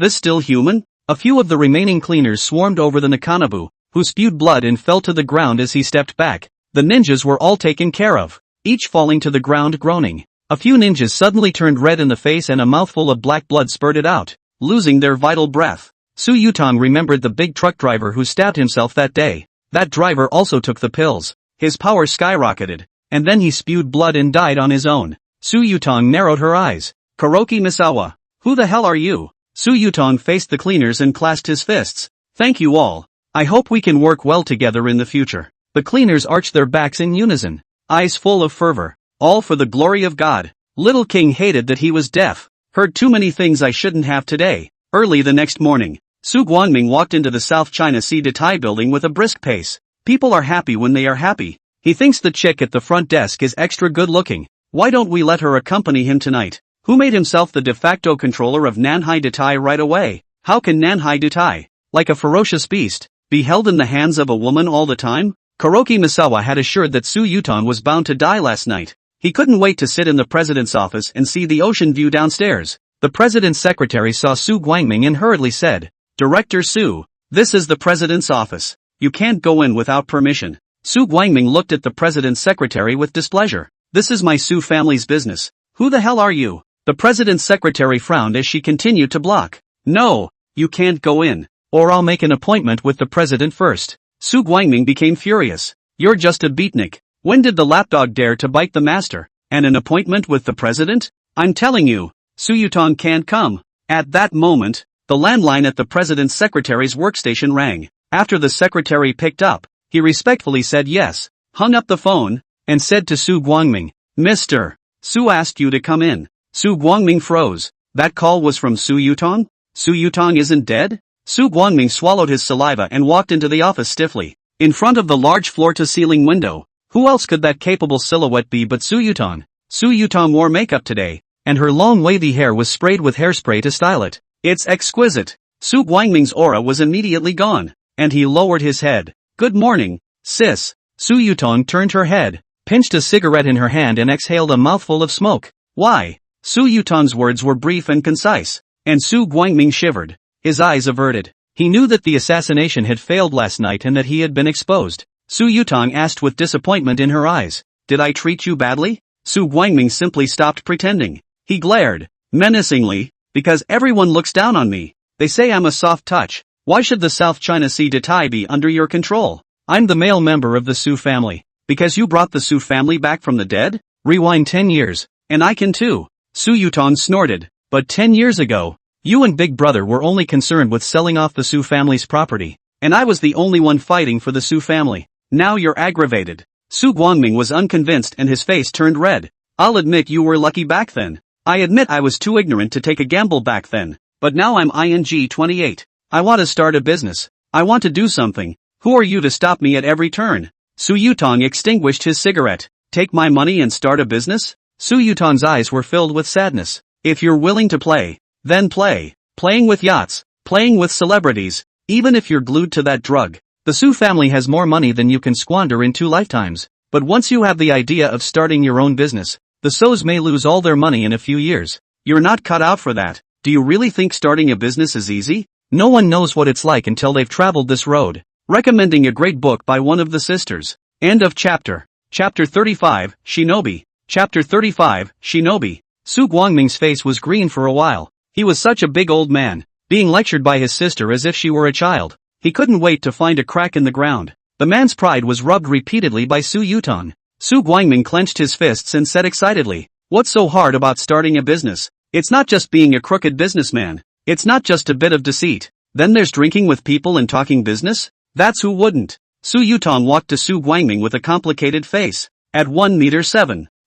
still human? A few of the remaining cleaners swarmed over the Nakanobu, who spewed blood and fell to the ground as he stepped back. The ninjas were all taken care of, each falling to the ground groaning. A few ninjas suddenly turned red in the face and a mouthful of black blood spurted out, losing their vital breath. Su Yutong remembered the big truck driver who stabbed himself that day. That driver also took the pills. His power skyrocketed, and then he spewed blood and died on his own. Su Yutong narrowed her eyes. Kuroki Misawa, who the hell are you? Su Yutong faced the cleaners and clasped his fists. Thank you all. I hope we can work well together in the future. The cleaners arched their backs in unison, eyes full of fervor. All for the glory of God. Little King hated that he was deaf. Heard too many things I shouldn't have today. Early the next morning, Su Guanming walked into the South China Sea Datai building with a brisk pace. People are happy when they are happy. He thinks the chick at the front desk is extra good looking. Why don't we let her accompany him tonight? Who made himself the de facto controller of Nanhai Datai right away? How can Nanhai Datai, like a ferocious beast, be held in the hands of a woman all the time? Kuroki Misawa had assured that Su Yuton was bound to die last night. He couldn't wait to sit in the president's office and see the ocean view downstairs. The president's secretary saw Su Guangming and hurriedly said, "Director Su, this is the president's office. You can't go in without permission." Su Guangming looked at the president's secretary with displeasure. "This is my Su family's business. Who the hell are you?" The president's secretary frowned as she continued to block. "No, you can't go in. Or I'll make an appointment with the president first." Su Guangming became furious. "You're just a beatnik. When did the lapdog dare to bite the master? And an appointment with the president? I'm telling you, Su Yuton can't come." At that moment, the landline at the president's secretary's workstation rang. After the secretary picked up, he respectfully said yes, hung up the phone, and said to Su Guangming, "Mr. Su asked you to come in." Su Guangming froze. That call was from Su Yutong? Su Yutong isn't dead? Su Guangming swallowed his saliva and walked into the office stiffly. In front of the large floor-to-ceiling window, who else could that capable silhouette be but Su Yutong? Su Yutong wore makeup today, and her long wavy hair was sprayed with hairspray to style it. It's exquisite. Su Guangming's aura was immediately gone, and he lowered his head. "Good morning, sis." Su Yutong turned her head, pinched a cigarette in her hand and exhaled a mouthful of smoke. "Why?" Su Yutong's words were brief and concise, and Su Guangming shivered, his eyes averted. He knew that the assassination had failed last night and that he had been exposed. Su Yutong asked with disappointment in her eyes, "Did I treat you badly?" Su Guangming simply stopped pretending. He glared, menacingly, "Because everyone looks down on me. They say I'm a soft touch. Why should the South China Sea Datai be under your control? I'm the male member of the Su family. Because you brought the Su family back from the dead? Rewind 10 years, and I can too." Su Yutong snorted. "But 10 years ago, you and Big Brother were only concerned with selling off the Su family's property, and I was the only one fighting for the Su family. Now you're aggravated." Su Guangming was unconvinced and his face turned red. "I'll admit you were lucky back then. I admit I was too ignorant to take a gamble back then, but now I'm ing 28. I want to start a business. I want to do something. Who are you to stop me at every turn?" Su Yutong extinguished his cigarette. "Take my money and start a business?" Su Yutong's eyes were filled with sadness. "If you're willing to play, then play. Playing with yachts, playing with celebrities, even if you're glued to that drug. The Su family has more money than you can squander in 2 lifetimes. But once you have the idea of starting your own business, the Sos may lose all their money in a few years. You're not cut out for that. Do you really think starting a business is easy? No one knows what it's like until they've traveled this road." Recommending a great book by one of the sisters. End of chapter. Chapter 35, Shinobi. Chapter 35, Shinobi. Su Guangming's face was green for a while. He was such a big old man, being lectured by his sister as if she were a child. He couldn't wait to find a crack in the ground. The man's pride was rubbed repeatedly by Su Yutong. Su Guangming clenched his fists and said excitedly, "What's so hard about starting a business? It's not just being a crooked businessman. It's not just a bit of deceit. Then there's drinking with people and talking business? That's who wouldn't." Su Yutong walked to Su Guangming with a complicated face. At 1.7 meters,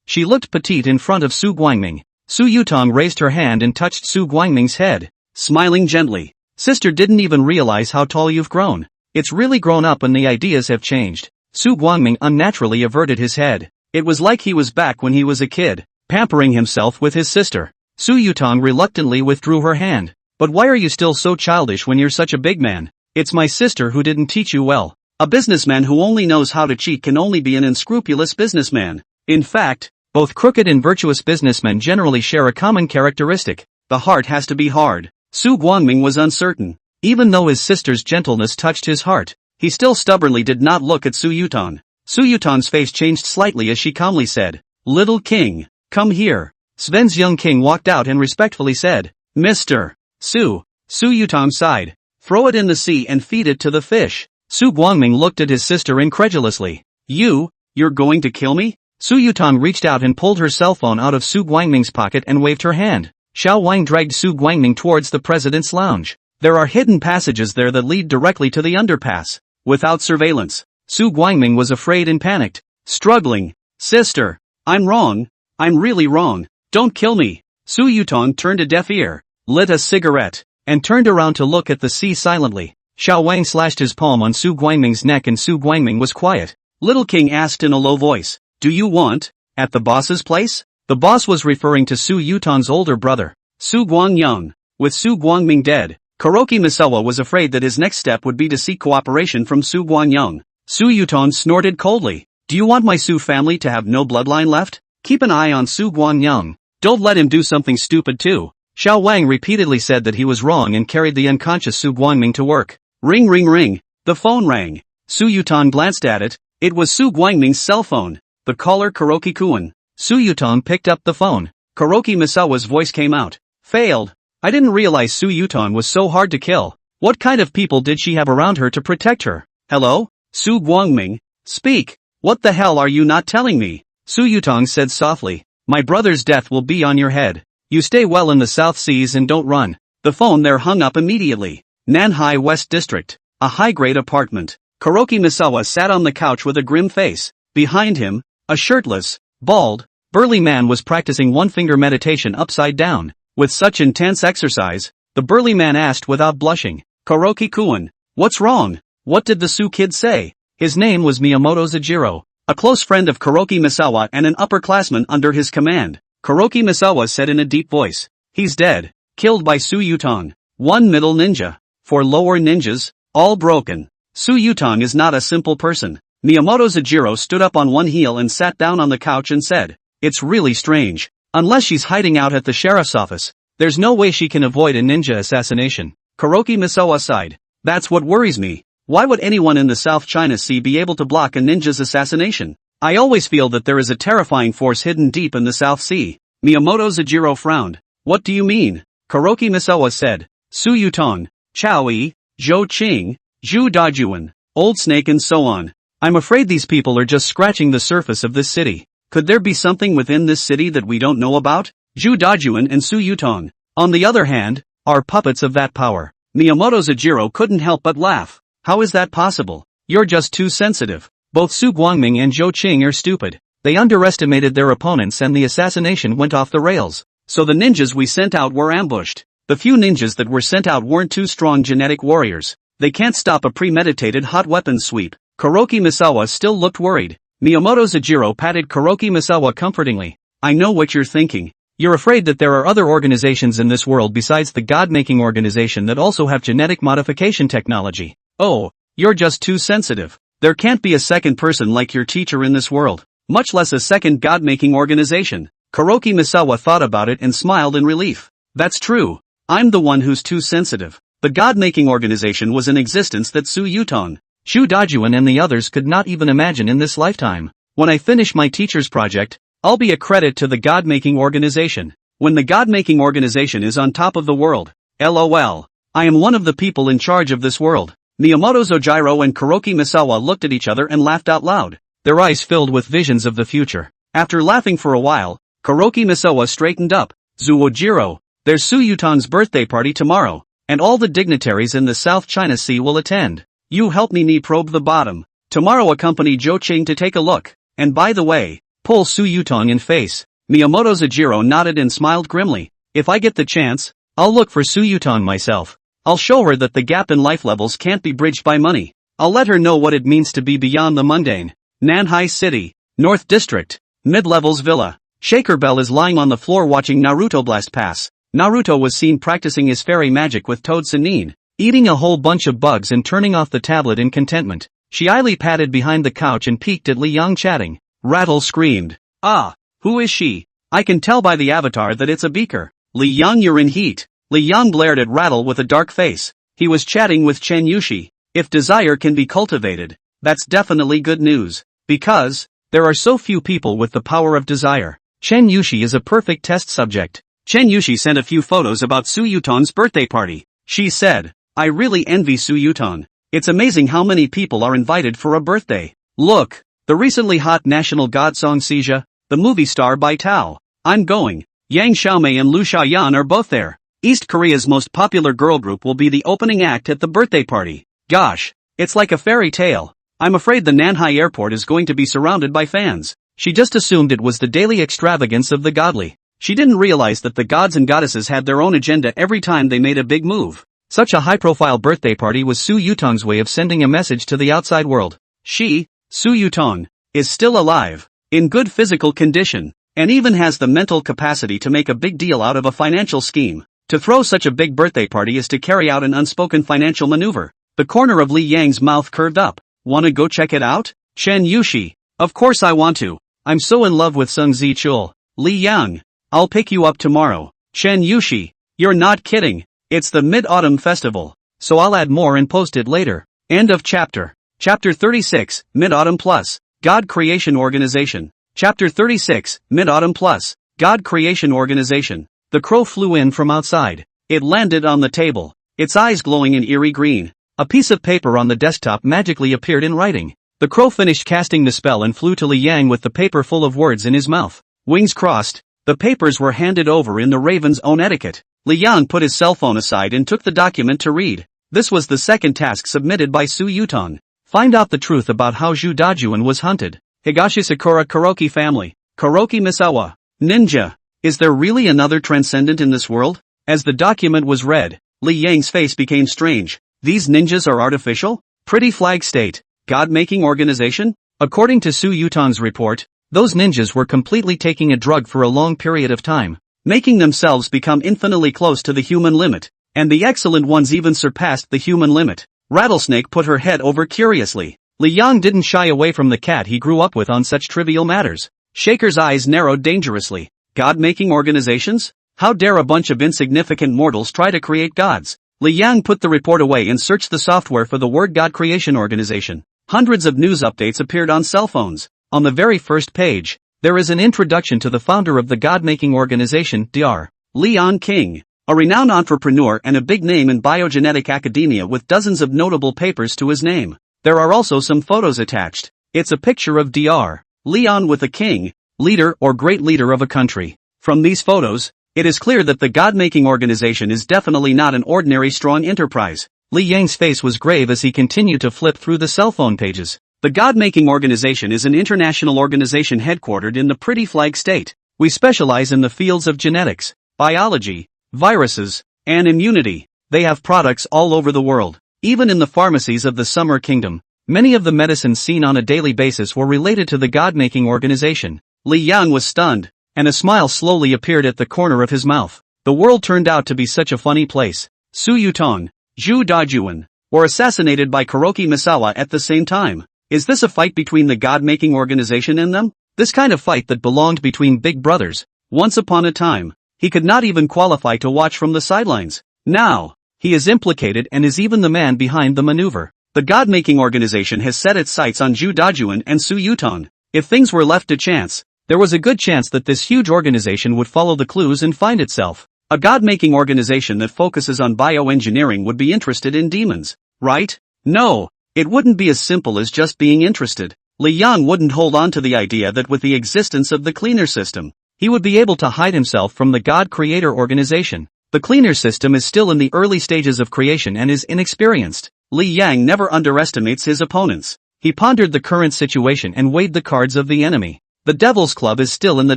she looked petite in front of Su Guangming. Su Yutong raised her hand and touched Su Guangming's head, smiling gently. "Sister, didn't even realize how tall you've grown. It's really grown up and the ideas have changed." Su Guangming unnaturally averted his head. It was like he was back when he was a kid, pampering himself with his sister. Su Yutong reluctantly withdrew her hand. "But why are you still so childish when you're such a big man? It's my sister who didn't teach you well. A businessman who only knows how to cheat can only be an unscrupulous businessman. In fact, both crooked and virtuous businessmen generally share a common characteristic. The heart has to be hard." Su Guangming was uncertain. Even though his sister's gentleness touched his heart, he still stubbornly did not look at Su Yutong. Su Yutong's face changed slightly as she calmly said, "Little king, come here." Sven's young king walked out and respectfully said, "Mr. Su." Su Yutong sighed. "Throw it in the sea and feed it to the fish." Su Guangming looked at his sister incredulously. You're going to kill me?" Su Yutong reached out and pulled her cell phone out of Su Guangming's pocket and waved her hand. Xiao Wang dragged Su Guangming towards the president's lounge. There are hidden passages there that lead directly to the underpass. Without surveillance, Su Guangming was afraid and panicked, struggling. "Sister, I'm wrong. I'm really wrong. Don't kill me." Su Yutong turned a deaf ear, lit a cigarette, and turned around to look at the sea silently. Xiao Wang slashed his palm on Su Guangming's neck and Su Guangming was quiet. Little King asked in a low voice, "Do you want, at the boss's place?" The boss was referring to Su Yutong's older brother, Su Guangyang. With Su Guangming dead, Kuroki Misawa was afraid that his next step would be to seek cooperation from Su Guangyang. Su Yutong snorted coldly. Do you want my Su family to have no bloodline left? Keep an eye on Su Guangyang. Don't let him do something stupid too. Xiao Wang repeatedly said that he was wrong and carried the unconscious Su Guangming to work. Ring ring ring. The phone rang. Su Yutong glanced at it. It was Su Guangming's cell phone. The caller Kuroki Kuan. Su Yutong picked up the phone. Kuroki Misawa's voice came out. Failed. I didn't realize Su Yutong was so hard to kill. What kind of people did she have around her to protect her? Hello? Su Guangming? Speak. What the hell are you not telling me? Su Yutong said softly. My brother's death will be on your head. You stay well in the South Seas and don't run. The phone there hung up immediately. Nanhai West District. A high-grade apartment. Kuroki Misawa sat on the couch with a grim face. Behind him, a shirtless, bald, burly man was practicing one-finger meditation upside down. With such intense exercise, the burly man asked without blushing. Kuroki Kuan, what's wrong? What did the Su kid say? His name was Miyamoto Zajiro, a close friend of Kuroki Misawa and an upperclassman under his command. Kuroki Misawa said in a deep voice. He's dead, killed by Su Yutong. One middle ninja. 4 lower ninjas, all broken. Su Yutong is not a simple person. Miyamoto Zajiro stood up on one heel and sat down on the couch and said, it's really strange. Unless she's hiding out at the sheriff's office, there's no way she can avoid a ninja assassination. Kuroki Misawa sighed. That's what worries me. Why would anyone in the South China Sea be able to block a ninja's assassination? I always feel that there is a terrifying force hidden deep in the South Sea. Miyamoto Zajiro frowned. What do you mean? Kuroki Misawa said. Su Yutong, Chao Yi, Zhou Qing, Zhu Dajuan, Old Snake and so on. I'm afraid these people are just scratching the surface of this city. Could there be something within this city that we don't know about? Zhu Dajuan and Su Yutong, on the other hand, are puppets of that power. Miyamoto Zajiro couldn't help but laugh. How is that possible? You're just too sensitive. Both Su Guangming and Zhou Qing are stupid. They underestimated their opponents and the assassination went off the rails. So the ninjas we sent out were ambushed. The few ninjas that were sent out weren't too strong genetic warriors. They can't stop a premeditated hot weapons sweep. Kuroki Misawa still looked worried. Miyamoto Zajiro patted Kuroki Misawa comfortingly. I know what you're thinking. You're afraid that there are other organizations in this world besides the God-making organization that also have genetic modification technology. Oh, you're just too sensitive. There can't be a second person like your teacher in this world, much less a second God-making organization. Kuroki Misawa thought about it and smiled in relief. That's true. I'm the one who's too sensitive. The God-making organization was in existence that Su Yutong, Zhu Dajuan and the others could not even imagine in this lifetime. When I finish my teacher's project, I'll be a credit to the God-making organization. When the God-making organization is on top of the world, LOL. I am one of the people in charge of this world. Miyamoto Zajiro and Kuroki Misawa looked at each other and laughed out loud, their eyes filled with visions of the future. After laughing for a while, Kuroki Misawa straightened up. Zuojiro, there's Su Yutong's birthday party tomorrow, and all the dignitaries in the South China Sea will attend. You help me probe the bottom. Tomorrow accompany Zhou Qing to take a look. And by the way, pull Su Yutong in face. Miyamoto Zajiro nodded and smiled grimly. If I get the chance, I'll look for Su Yutong myself. I'll show her that the gap in life levels can't be bridged by money. I'll let her know what it means to be beyond the mundane. Nanhai City, North District, Mid-Levels Villa. Shaker Bell is lying on the floor watching Naruto Blast Pass. Naruto was seen practicing his fairy magic with Toad Sanine, eating a whole bunch of bugs and turning off the tablet in contentment. She idly patted behind the couch and peeked at Li Yang chatting. Rattle screamed. Ah, who is she? I can tell by the avatar that it's a beaker. Li Yang, you're in heat. Li Yang glared at Rattle with a dark face. He was chatting with Chen Yushi. If desire can be cultivated, that's definitely good news. Because, there are so few people with the power of desire. Chen Yushi is a perfect test subject. Chen Yushi sent a few photos about Su Yutong's birthday party. She said, I really envy Su Yutong. It's amazing how many people are invited for a birthday. Look, the recently hot national god song Sija, the movie star by Tao. I'm going. Yang Xiaomei and Lu Xiaoyan are both there. East Korea's most popular girl group will be the opening act at the birthday party. Gosh, it's like a fairy tale. I'm afraid the Nanhai airport is going to be surrounded by fans. She just assumed it was the daily extravagance of the godly. She didn't realize that the gods and goddesses had their own agenda every time they made a big move. Such a high-profile birthday party was Su Yutong's way of sending a message to the outside world. She, Su Yutong, is still alive, in good physical condition, and even has the mental capacity to make a big deal out of a financial scheme. To throw such a big birthday party is to carry out an unspoken financial maneuver. The corner of Li Yang's mouth curved up. Wanna go check it out? Chen Yushi. Of course I want to. I'm so in love with Sung Zichul. Li Yang. I'll pick you up tomorrow. Chen Yushi. You're not kidding. It's the Mid-Autumn Festival. So I'll add more and post it later. End of chapter. Chapter 36, Mid-Autumn Plus. God Creation Organization. Chapter 36, Mid-Autumn Plus. God Creation Organization. The crow flew in from outside. It landed on the table, its eyes glowing in eerie green. A piece of paper on the desktop magically appeared in writing. The crow finished casting the spell and flew to Li Yang with the paper full of words in his mouth. Wings crossed. The papers were handed over in the raven's own etiquette. Li Yang put his cell phone aside and took the document to read. This was the second task submitted by Su Yutong. Find out the truth about how Zhu Dajuan was hunted. Higashi Sakura Kuroki family. Kuroki Misawa. Ninja. Is there really another transcendent in this world? As the document was read, Li Yang's face became strange. These ninjas are artificial? Pretty flag state. God-making organization? According to Su Yutong's report, those ninjas were completely taking a drug for a long period of time, making themselves become infinitely close to the human limit, and the excellent ones even surpassed the human limit. Rattlesnake put her head over curiously. Li Yang didn't shy away from the cat he grew up with on such trivial matters. Shaker's eyes narrowed dangerously. God-making organizations? How dare a bunch of insignificant mortals try to create gods? Li Yang put the report away and searched the software for the word God Creation Organization. Hundreds of news updates appeared on cell phones. On the very first page, there is an introduction to the founder of the God-making organization, Dr. Leon King, a renowned entrepreneur and a big name in biogenetic academia with dozens of notable papers to his name. There are also some photos attached. It's a picture of Dr. Leon with a king, leader or great leader of a country. From these photos, it is clear that the God-making organization is definitely not an ordinary strong enterprise. Li Yang's face was grave as he continued to flip through the cell phone pages. The God-making organization is an international organization headquartered in the pretty flag state. We specialize in the fields of genetics, biology, viruses, and immunity. They have products all over the world. Even in the pharmacies of the Summer Kingdom, many of the medicines seen on a daily basis were related to the God-making organization. Li Yang was stunned, and a smile slowly appeared at the corner of his mouth. The world turned out to be such a funny place. Su Yutong, Zhu Dajuan, were assassinated by Kuroki Misawa at the same time. Is this a fight between the God-making organization and them? This kind of fight that belonged between big brothers. Once upon a time, he could not even qualify to watch from the sidelines. Now, he is implicated and is even the man behind the maneuver. The God-making organization has set its sights on Zhu Dajuan and Su Yutong. If things were left to chance, there was a good chance that this huge organization would follow the clues and find itself. A God-making organization that focuses on bioengineering would be interested in demons, right? No, it wouldn't be as simple as just being interested. Li Yang wouldn't hold on to the idea that with the existence of the cleaner system, he would be able to hide himself from the God Creator organization. The cleaner system is still in the early stages of creation and is inexperienced. Li Yang never underestimates his opponents. He pondered the current situation and weighed the cards of the enemy. The Devil's Club is still in the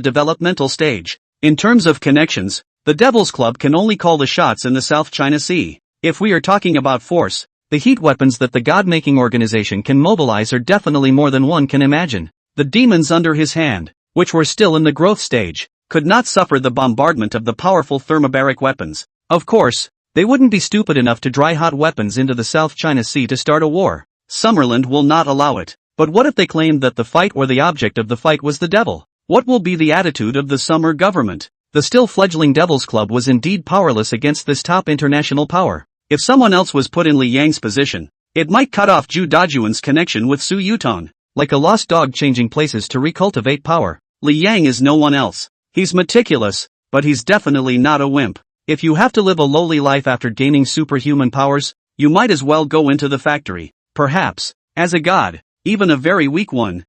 developmental stage. In terms of connections, the Devil's Club can only call the shots in the South China Sea. If we are talking about force, the heat weapons that the God-making organization can mobilize are definitely more than one can imagine. The demons under his hand, which were still in the growth stage, could not suffer the bombardment of the powerful thermobaric weapons. Of course, they wouldn't be stupid enough to dry hot weapons into the South China Sea to start a war. Summerland will not allow it. But what if they claimed that the fight or the object of the fight was the devil? What will be the attitude of the Summer government? The still fledgling Devil's Club was indeed powerless against this top international power. If someone else was put in Li Yang's position, it might cut off Zhu Dajuan's connection with Su Yutong. Like a lost dog changing places to recultivate power. Li Yang is no one else. He's meticulous, but he's definitely not a wimp. If you have to live a lowly life after gaining superhuman powers, you might as well go into the factory. Perhaps, as a god, even a very weak one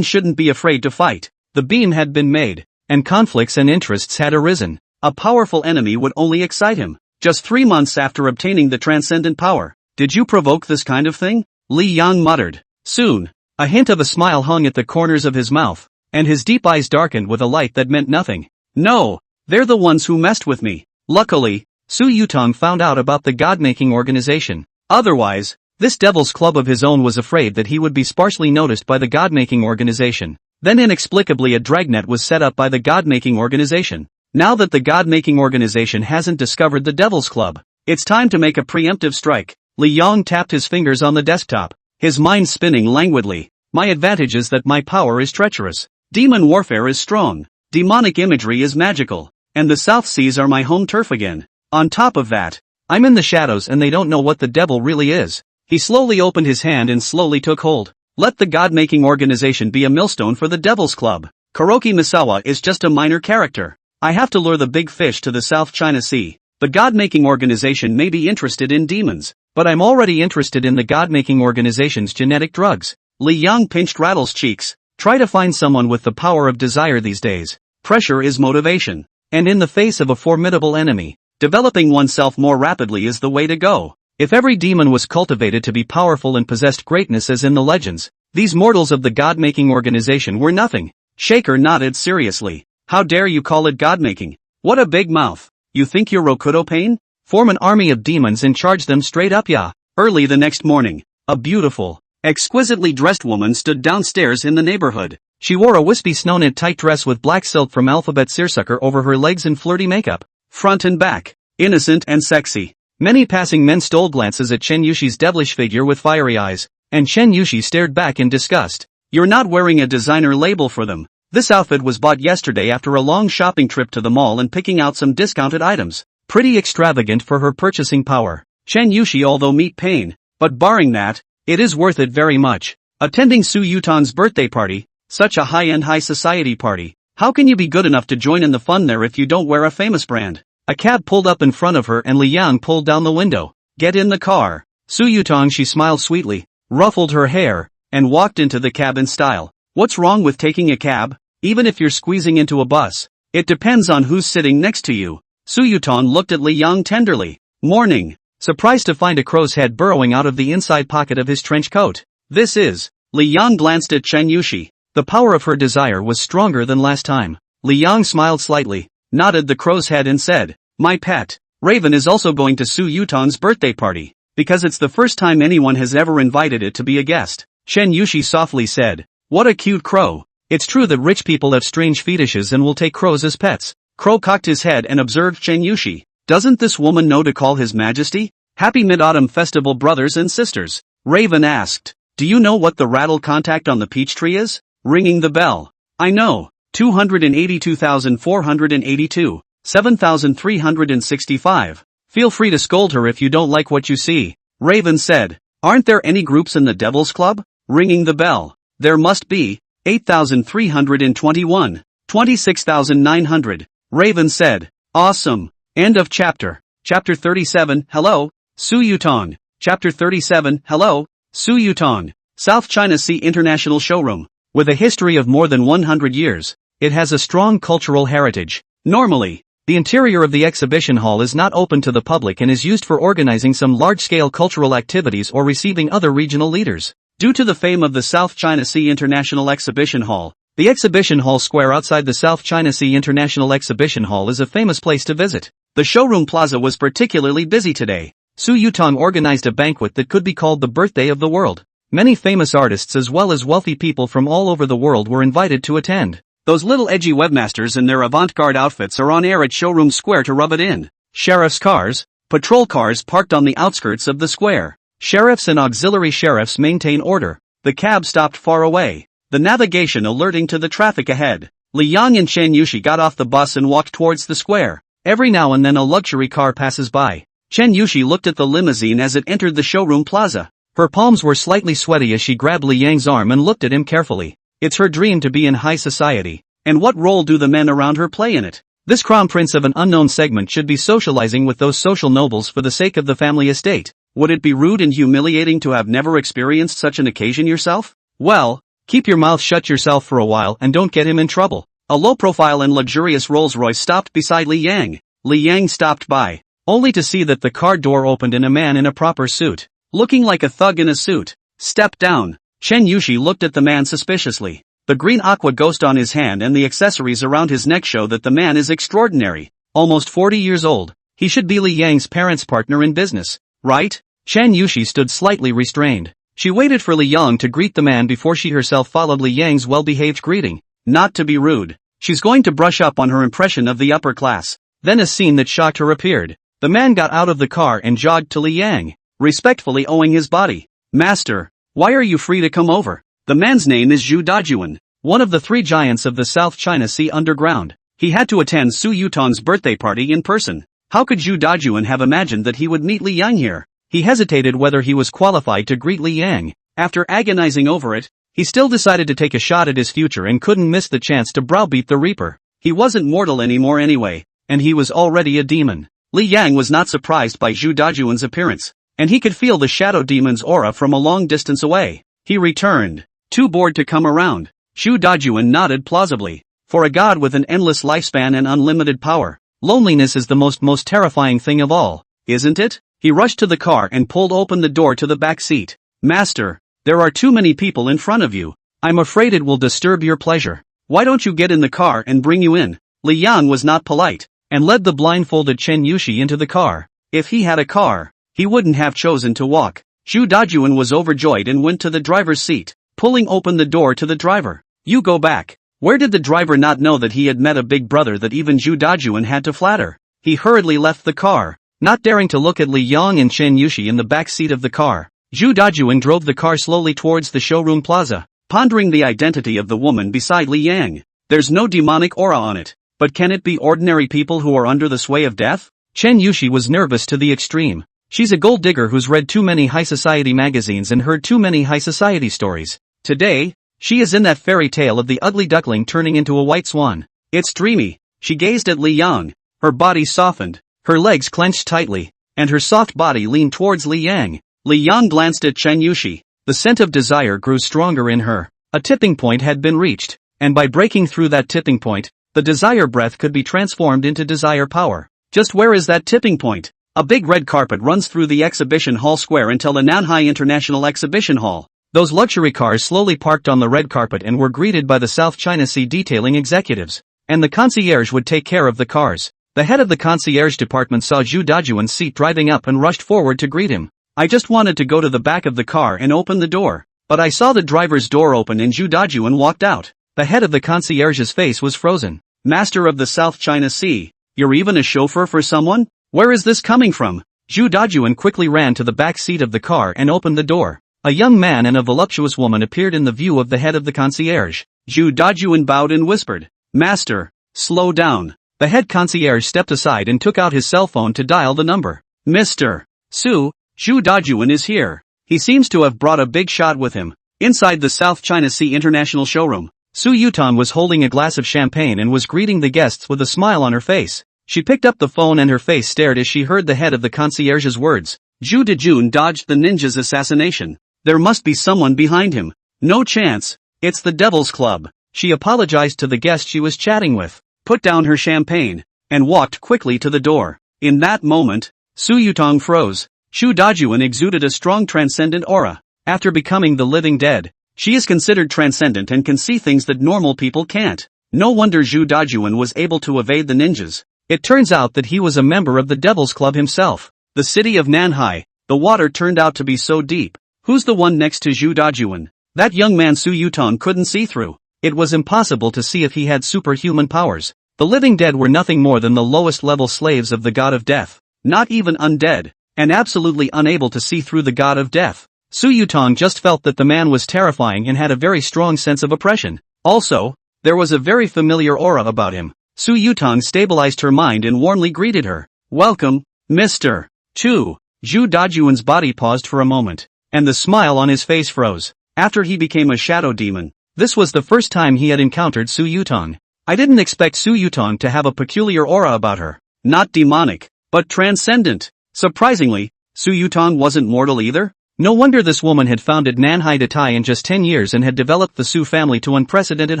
shouldn't be afraid to fight. The beam had been made, and conflicts and interests had arisen. A powerful enemy would only excite him. Just 3 months after obtaining the transcendent power. Did you provoke this kind of thing? Li Yang muttered. Soon, a hint of a smile hung at the corners of his mouth, and his deep eyes darkened with a light that meant nothing. No, they're the ones who messed with me. Luckily, Su Yutong found out about the God-making organization. Otherwise, this Devil's Club of his own was afraid that he would be sparsely noticed by the God-making organization. Then inexplicably a dragnet was set up by the God-making organization. Now that the God-making organization hasn't discovered the Devil's Club, it's time to make a preemptive strike. Li Yang tapped his fingers on the desktop. his mind spinning languidly. My advantage is that my power is treacherous. Demon warfare is strong. Demonic imagery is magical. And the South Seas are my home turf again. On top of that, I'm in the shadows and they don't know what the devil really is. He slowly opened his hand and slowly took hold. Let the God-making organization be a millstone for the Devil's Club. Kuroki Misawa is just a minor character. I have to lure the big fish to the South China Sea. The God-making organization may be interested in demons, but I'm already interested in the God-making organization's genetic drugs. Li Yang pinched Rattle's cheeks. Try to find someone with the power of desire these days. Pressure is motivation. And in the face of a formidable enemy, developing oneself more rapidly is the way to go. If every demon was cultivated to be powerful and possessed greatness as in the legends, these mortals of the God-making organization were nothing. Shaker nodded seriously. How dare you call it God-making? What a big mouth. You think you're Rokudo Pain? Form an army of demons and charge them straight up ya. Early the next morning, a beautiful, exquisitely dressed woman stood downstairs in the neighborhood. She wore a wispy snow-knit tight dress with black silk from alphabet seersucker over her legs and flirty makeup, front and back, innocent and sexy. Many passing men stole glances at Chen Yushi's devilish figure with fiery eyes, and Chen Yushi stared back in disgust. You're not wearing a designer label for them. This outfit was bought yesterday after a long shopping trip to the mall and picking out some discounted items. Pretty extravagant for her purchasing power. Chen Yushi although meet pain, but barring that, it is worth it very much. Attending Su Yutan's birthday party, such a high-end high society party. How can you be good enough to join in the fun there if you don't wear a famous brand? A cab pulled up in front of her and Li Yang pulled down the window. Get in the car. Su Yutang, she smiled sweetly, ruffled her hair, and walked into the cab in style. What's wrong with taking a cab? Even if you're squeezing into a bus, it depends on who's sitting next to you. Su Yutang looked at Li Yang tenderly. Morning. Surprised to find a crow's head burrowing out of the inside pocket of his trench coat. This is. Li Yang glanced at Chen Yushi. The power of her desire was stronger than last time. Li Yang smiled slightly, nodded the crow's head and said, my pet, Raven is also going to Su Yutang's birthday party, because it's the first time anyone has ever invited it to be a guest. Chen Yushi softly said, what a cute crow. It's true that rich people have strange fetishes and will take crows as pets. Crow cocked his head and observed Chen Yushi. Doesn't this woman know to call his majesty? Happy Mid-Autumn Festival brothers and sisters. Raven asked, do you know what the rattle contact on the peach tree is? Ringing the bell. I know. 282,482. 7,365. Feel free to scold her if you don't like what you see. Raven said. Aren't there any groups in the Devil's Club? Ringing the bell. There must be. 8,321. 26,900. Raven said. Awesome. End of chapter. Chapter 37. Hello, Su Yutang. Chapter 37. Hello, Su Yutang. South China Sea International Showroom. With a history of more than 100 years, it has a strong cultural heritage. Normally, the interior of the exhibition hall is not open to the public and is used for organizing some large-scale cultural activities or receiving other regional leaders. Due to the fame of the South China Sea International Exhibition Hall, the Exhibition Hall Square outside the South China Sea International Exhibition Hall is a famous place to visit. The showroom plaza was particularly busy today. Su Yutang organized a banquet that could be called the birthday of the world. Many famous artists as well as wealthy people from all over the world were invited to attend. Those little edgy webmasters in their avant-garde outfits are on air at Showroom Square to rub it in. Sheriff's cars, patrol cars parked on the outskirts of the square. Sheriffs and auxiliary sheriffs maintain order. The cab stopped far away, the navigation alerting to the traffic ahead. Li Yang and Chen Yushi got off the bus and walked towards the square. Every now and then a luxury car passes by. Chen Yushi looked at the limousine as it entered the showroom plaza. Her palms were slightly sweaty as she grabbed Li Yang's arm and looked at him carefully. It's her dream to be in high society. And what role do the men around her play in it? This crown prince of an unknown segment should be socializing with those social nobles for the sake of the family estate. Would it be rude and humiliating to have never experienced such an occasion yourself? Well, keep your mouth shut yourself for a while and don't get him in trouble. A low-profile and luxurious Rolls-Royce stopped beside Li Yang. Li Yang stopped by, only to see that the car door opened and a man in a proper suit, looking like a thug in a suit, stepped down. Chen Yushi looked at the man suspiciously. The green aqua ghost on his hand and the accessories around his neck show that the man is extraordinary. Almost 40 years old. He should be Li Yang's parents' partner in business, right? Chen Yushi stood slightly restrained. She waited for Li Yang to greet the man before she herself followed Li Yang's well-behaved greeting. Not to be rude. She's going to brush up on her impression of the upper class. Then a scene that shocked her appeared. The man got out of the car and jogged to Li Yang, respectfully owing his body. Master, Why are you free to come over? The man's name is Zhu Dajuan, one of the three giants of the South China Sea underground. He had to attend Su Yutong's birthday party in person. How could Zhu Dajuan have imagined that he would meet Li Yang here? He hesitated whether he was qualified to greet Li Yang. After agonizing over it, he still decided to take a shot at his future and couldn't miss the chance to browbeat the Reaper. He wasn't mortal anymore anyway, and he was already a demon. Li Yang was not surprised by Zhu Dajuan's appearance, and he could feel the shadow demon's aura from a long distance away. He returned, too bored to come around. Zhu Dajuan nodded plausibly. For a god with an endless lifespan and unlimited power, loneliness is the most terrifying thing of all, isn't it? He rushed to the car and pulled open the door to the back seat. Master, there are too many people in front of you. I'm afraid it will disturb your pleasure. Why don't you get in the car and bring you in? Li Yang was not polite, and led the blindfolded Chen Yushi into the car. If he had a car, he wouldn't have chosen to walk. Zhu Dajuan was overjoyed and went to the driver's seat, pulling open the door to the driver. You go back. Where did the driver not know that he had met a big brother that even Zhu Dajuan had to flatter? He hurriedly left the car, not daring to look at Li Yang and Chen Yushi in the back seat of the car. Zhu Dajuan drove the car slowly towards the showroom plaza, pondering the identity of the woman beside Li Yang. There's no demonic aura on it, but can it be ordinary people who are under the sway of death? Chen Yushi was nervous to the extreme. She's a gold digger who's read too many high society magazines and heard too many high society stories. Today, she is in that fairy tale of the ugly duckling turning into a white swan. It's dreamy. She gazed at Li Yang. Her body softened, her legs clenched tightly, and her soft body leaned towards Li Yang. Li Yang glanced at Chen Yushi. The scent of desire grew stronger in her. A tipping point had been reached, and by breaking through that tipping point, the desire breath could be transformed into desire power. Just where is that tipping point? A big red carpet runs through the exhibition hall square until the Nanhai International Exhibition Hall. Those luxury cars slowly parked on the red carpet and were greeted by the South China Sea detailing executives. And the concierge would take care of the cars. The head of the concierge department saw Zhu Dajuan's seat driving up and rushed forward to greet him. I just wanted to go to the back of the car and open the door, but I saw the driver's door open and Zhu Dajuan walked out. The head of the concierge's face was frozen. Master of the South China Sea, you're even a chauffeur for someone? Where is this coming from? Zhu Dajuan quickly ran to the back seat of the car and opened the door. A young man and a voluptuous woman appeared in the view of the head of the concierge. Zhu Dajuan bowed and whispered, Master, slow down. The head concierge stepped aside and took out his cell phone to dial the number. Mr. Su, Zhu Dajuan is here. He seems to have brought a big shot with him. Inside the South China Sea International Showroom, Su Yutong was holding a glass of champagne and was greeting the guests with a smile on her face. She picked up the phone and her face stared as she heard the head of the concierge's words. Zhu Dajuan dodged the ninja's assassination. There must be someone behind him. No chance. It's the Devil's Club. She apologized to the guest she was chatting with, put down her champagne, and walked quickly to the door. In that moment, Su Yutong froze. Zhu Dajuan exuded a strong transcendent aura. After becoming the living dead, she is considered transcendent and can see things that normal people can't. No wonder Zhu Dajuan was able to evade the ninjas. It turns out that he was a member of the Devil's Club himself. The city of Nanhai, the water turned out to be so deep. Who's the one next to Zhu Dajuan? That young man Su Yutong couldn't see through. It was impossible to see if he had superhuman powers. The living dead were nothing more than the lowest level slaves of the god of death. Not even undead, and absolutely unable to see through the god of death. Su Yutong just felt that the man was terrifying and had a very strong sense of oppression. Also, there was a very familiar aura about him. Su Yutong stabilized her mind and warmly greeted her. Welcome, Mr. Chu. Zhu Dajuan's body paused for a moment, and the smile on his face froze. After he became a shadow demon, this was the first time he had encountered Su Yutong. I didn't expect Su Yutong to have a peculiar aura about her. Not demonic, but transcendent. Surprisingly, Su Yutong wasn't mortal either. No wonder this woman had founded Nanhai Datai in just 10 years and had developed the Su family to unprecedented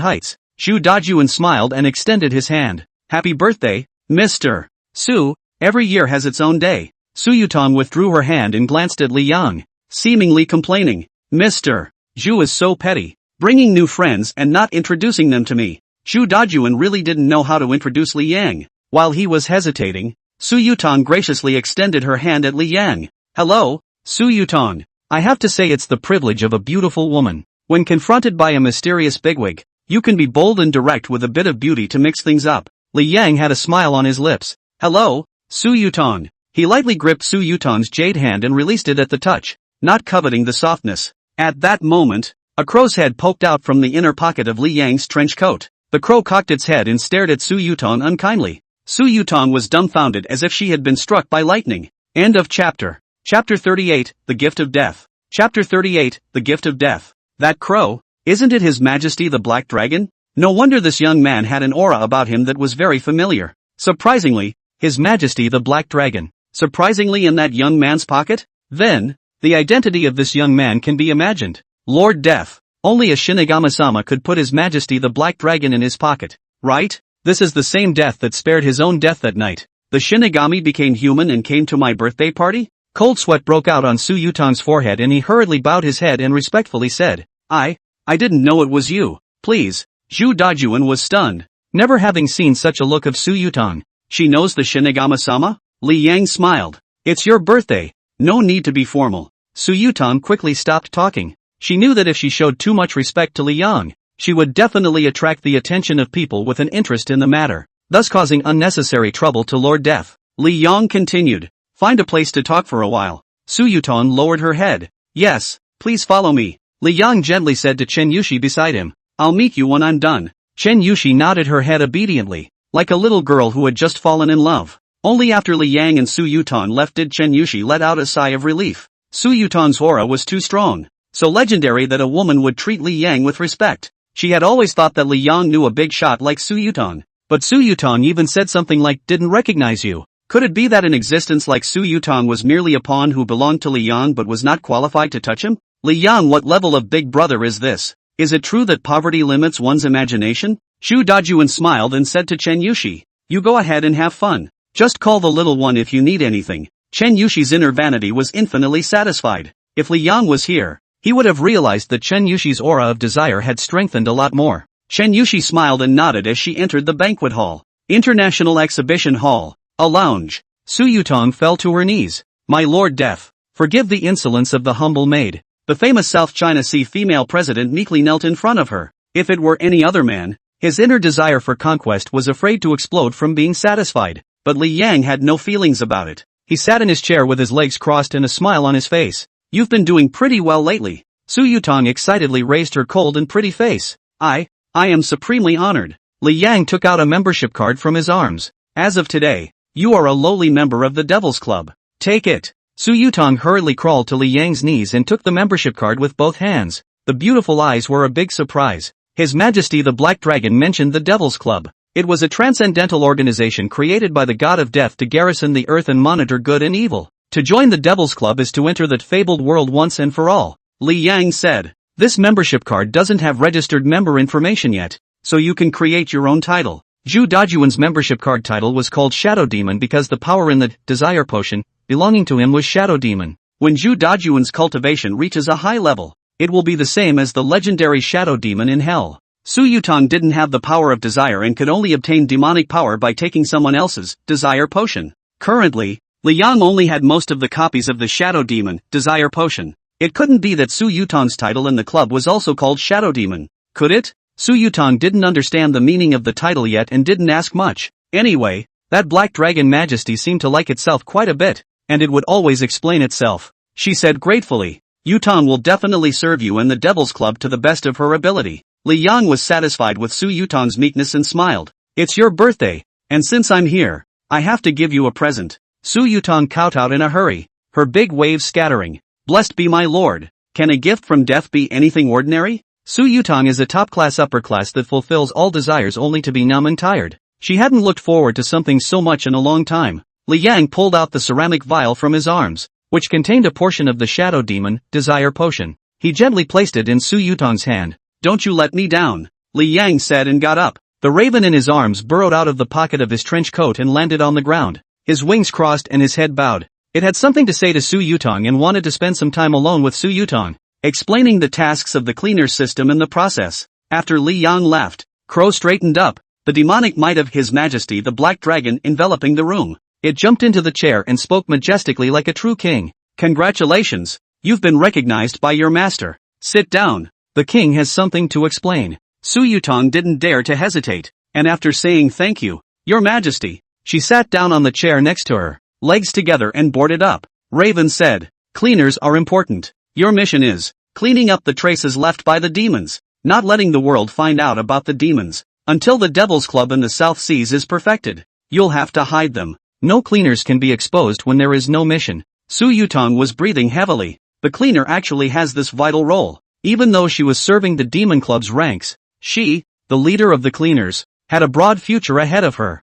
heights. Zhu Dajuan smiled and extended his hand. Happy birthday, Mr. Su. Every year has its own day. Su Yutong withdrew her hand and glanced at Li Yang, seemingly complaining. Mr. Zhu is so petty, bringing new friends and not introducing them to me. Zhu Dajuan really didn't know how to introduce Li Yang. While he was hesitating, Su Yutong graciously extended her hand at Li Yang. Hello, Su Yutong. I have to say it's the privilege of a beautiful woman. When confronted by a mysterious bigwig, you can be bold and direct with a bit of beauty to mix things up. Li Yang had a smile on his lips. Hello, Su Yutong. He lightly gripped Su Yutong's jade hand and released it at the touch, not coveting the softness. At that moment, a crow's head poked out from the inner pocket of Li Yang's trench coat. The crow cocked its head and stared at Su Yutong unkindly. Su Yutong was dumbfounded as if she had been struck by lightning. End of chapter. Chapter 38, The Gift of Death. Chapter 38, The Gift of Death. That crow? Isn't it His Majesty the Black Dragon? No wonder this young man had an aura about him that was very familiar. Surprisingly, His Majesty the Black Dragon. Surprisingly in that young man's pocket? Then, the identity of this young man can be imagined. Lord Death. Only a Shinigami-sama could put His Majesty the Black Dragon in his pocket, right? This is the same death that spared his own death that night. The Shinigami became human and came to my birthday party? Cold sweat broke out on Su Yutong's forehead and he hurriedly bowed his head and respectfully said, I didn't know it was you. Please. Zhu Dajuan was stunned, never having seen such a look of Su Yutong. She knows the Shinigami-sama? Li Yang smiled. It's your birthday. No need to be formal. Su Yutong quickly stopped talking. She knew that if she showed too much respect to Li Yang, she would definitely attract the attention of people with an interest in the matter, thus causing unnecessary trouble to Lord Death. Li Yang continued. Find a place to talk for a while. Su Yutong lowered her head. Yes, please follow me. Li Yang gently said to Chen Yushi beside him. I'll meet you when I'm done. Chen Yushi nodded her head obediently, like a little girl who had just fallen in love. Only after Li Yang and Su Yutong left did Chen Yushi let out a sigh of relief. Su Yutong's aura was too strong, so legendary that a woman would treat Li Yang with respect. She had always thought that Li Yang knew a big shot like Su Yutong. But Su Yutong even said something like, didn't recognize you. Could it be that an existence like Su Yutong was merely a pawn who belonged to Li Yang but was not qualified to touch him? Li Yang, what level of big brother is this? Is it true that poverty limits one's imagination? Zhu Dajuan smiled and said to Chen Yushi, you go ahead and have fun. Just call the little one if you need anything. Chen Yushi's inner vanity was infinitely satisfied. If Li Yang was here, he would have realized that Chen Yushi's aura of desire had strengthened a lot more. Chen Yushi smiled and nodded as she entered the banquet hall. International Exhibition Hall. A lounge. Su Yutong fell to her knees. My Lord Death, forgive the insolence of the humble maid. The famous South China Sea female president meekly knelt in front of her. If it were any other man, his inner desire for conquest was afraid to explode from being satisfied. But Li Yang had no feelings about it. He sat in his chair with his legs crossed and a smile on his face. You've been doing pretty well lately. Su Yutong excitedly raised her cold and pretty face. I am supremely honored. Li Yang took out a membership card from his arms. As of today, you are a lowly member of the Devil's Club. Take it. Su Yutong hurriedly crawled to Li Yang's knees and took the membership card with both hands. The beautiful eyes were a big surprise. His Majesty the Black Dragon mentioned the Devil's Club. It was a transcendental organization created by the god of death to garrison the earth and monitor good and evil. To join the Devil's Club is to enter that fabled world once and for all. Li Yang said. This membership card doesn't have registered member information yet, so you can create your own title. Zhu Dajuan's membership card title was called Shadow Demon because the power in the desire potion belonging to him was Shadow Demon. When Zhu Dajuan's cultivation reaches a high level, it will be the same as the legendary Shadow Demon in Hell. Su Yutong didn't have the power of desire and could only obtain demonic power by taking someone else's desire potion. Currently, Li Yang only had most of the copies of the Shadow Demon desire potion. It couldn't be that Su Yutong's title in the club was also called Shadow Demon, could it? Su Yutong didn't understand the meaning of the title yet and didn't ask much. Anyway, that Black Dragon Majesty seemed to like itself quite a bit, and it would always explain itself. She said gratefully, Yutong will definitely serve you and the Devil's Club to the best of her ability. Li Yang was satisfied with Su Yutong's meekness and smiled. It's your birthday, and since I'm here, I have to give you a present. Su Yutong kowtowed in a hurry, her big waves scattering. Blessed be my lord. Can a gift from death be anything ordinary? Su Yutong is a top-class upper class that fulfills all desires only to be numb and tired. She hadn't looked forward to something so much in a long time. Li Yang pulled out the ceramic vial from his arms, which contained a portion of the Shadow Demon desire potion. He gently placed it in Su Yutong's hand. Don't you let me down, Li Yang said and got up. The raven in his arms burrowed out of the pocket of his trench coat and landed on the ground. His wings crossed and his head bowed. It had something to say to Su Yutong and wanted to spend some time alone with Su Yutong, explaining the tasks of the cleaner system in the process. After Li Yang left, Crow straightened up, the demonic might of His Majesty the Black Dragon enveloping the room. It jumped into the chair and spoke majestically like a true king. Congratulations, you've been recognized by your master. Sit down. The king has something to explain. Su Yutong didn't dare to hesitate, and after saying thank you, Your Majesty, she sat down on the chair next to her, legs together and boarded up. Raven said, cleaners are important. Your mission is cleaning up the traces left by the demons, not letting the world find out about the demons, until the Devil's Club in the South Seas is perfected. You'll have to hide them. No cleaners can be exposed when there is no mission. Su Yutong was breathing heavily. The cleaner actually has this vital role. Even though she was serving the Demon Club's ranks, she, the leader of the cleaners, had a broad future ahead of her.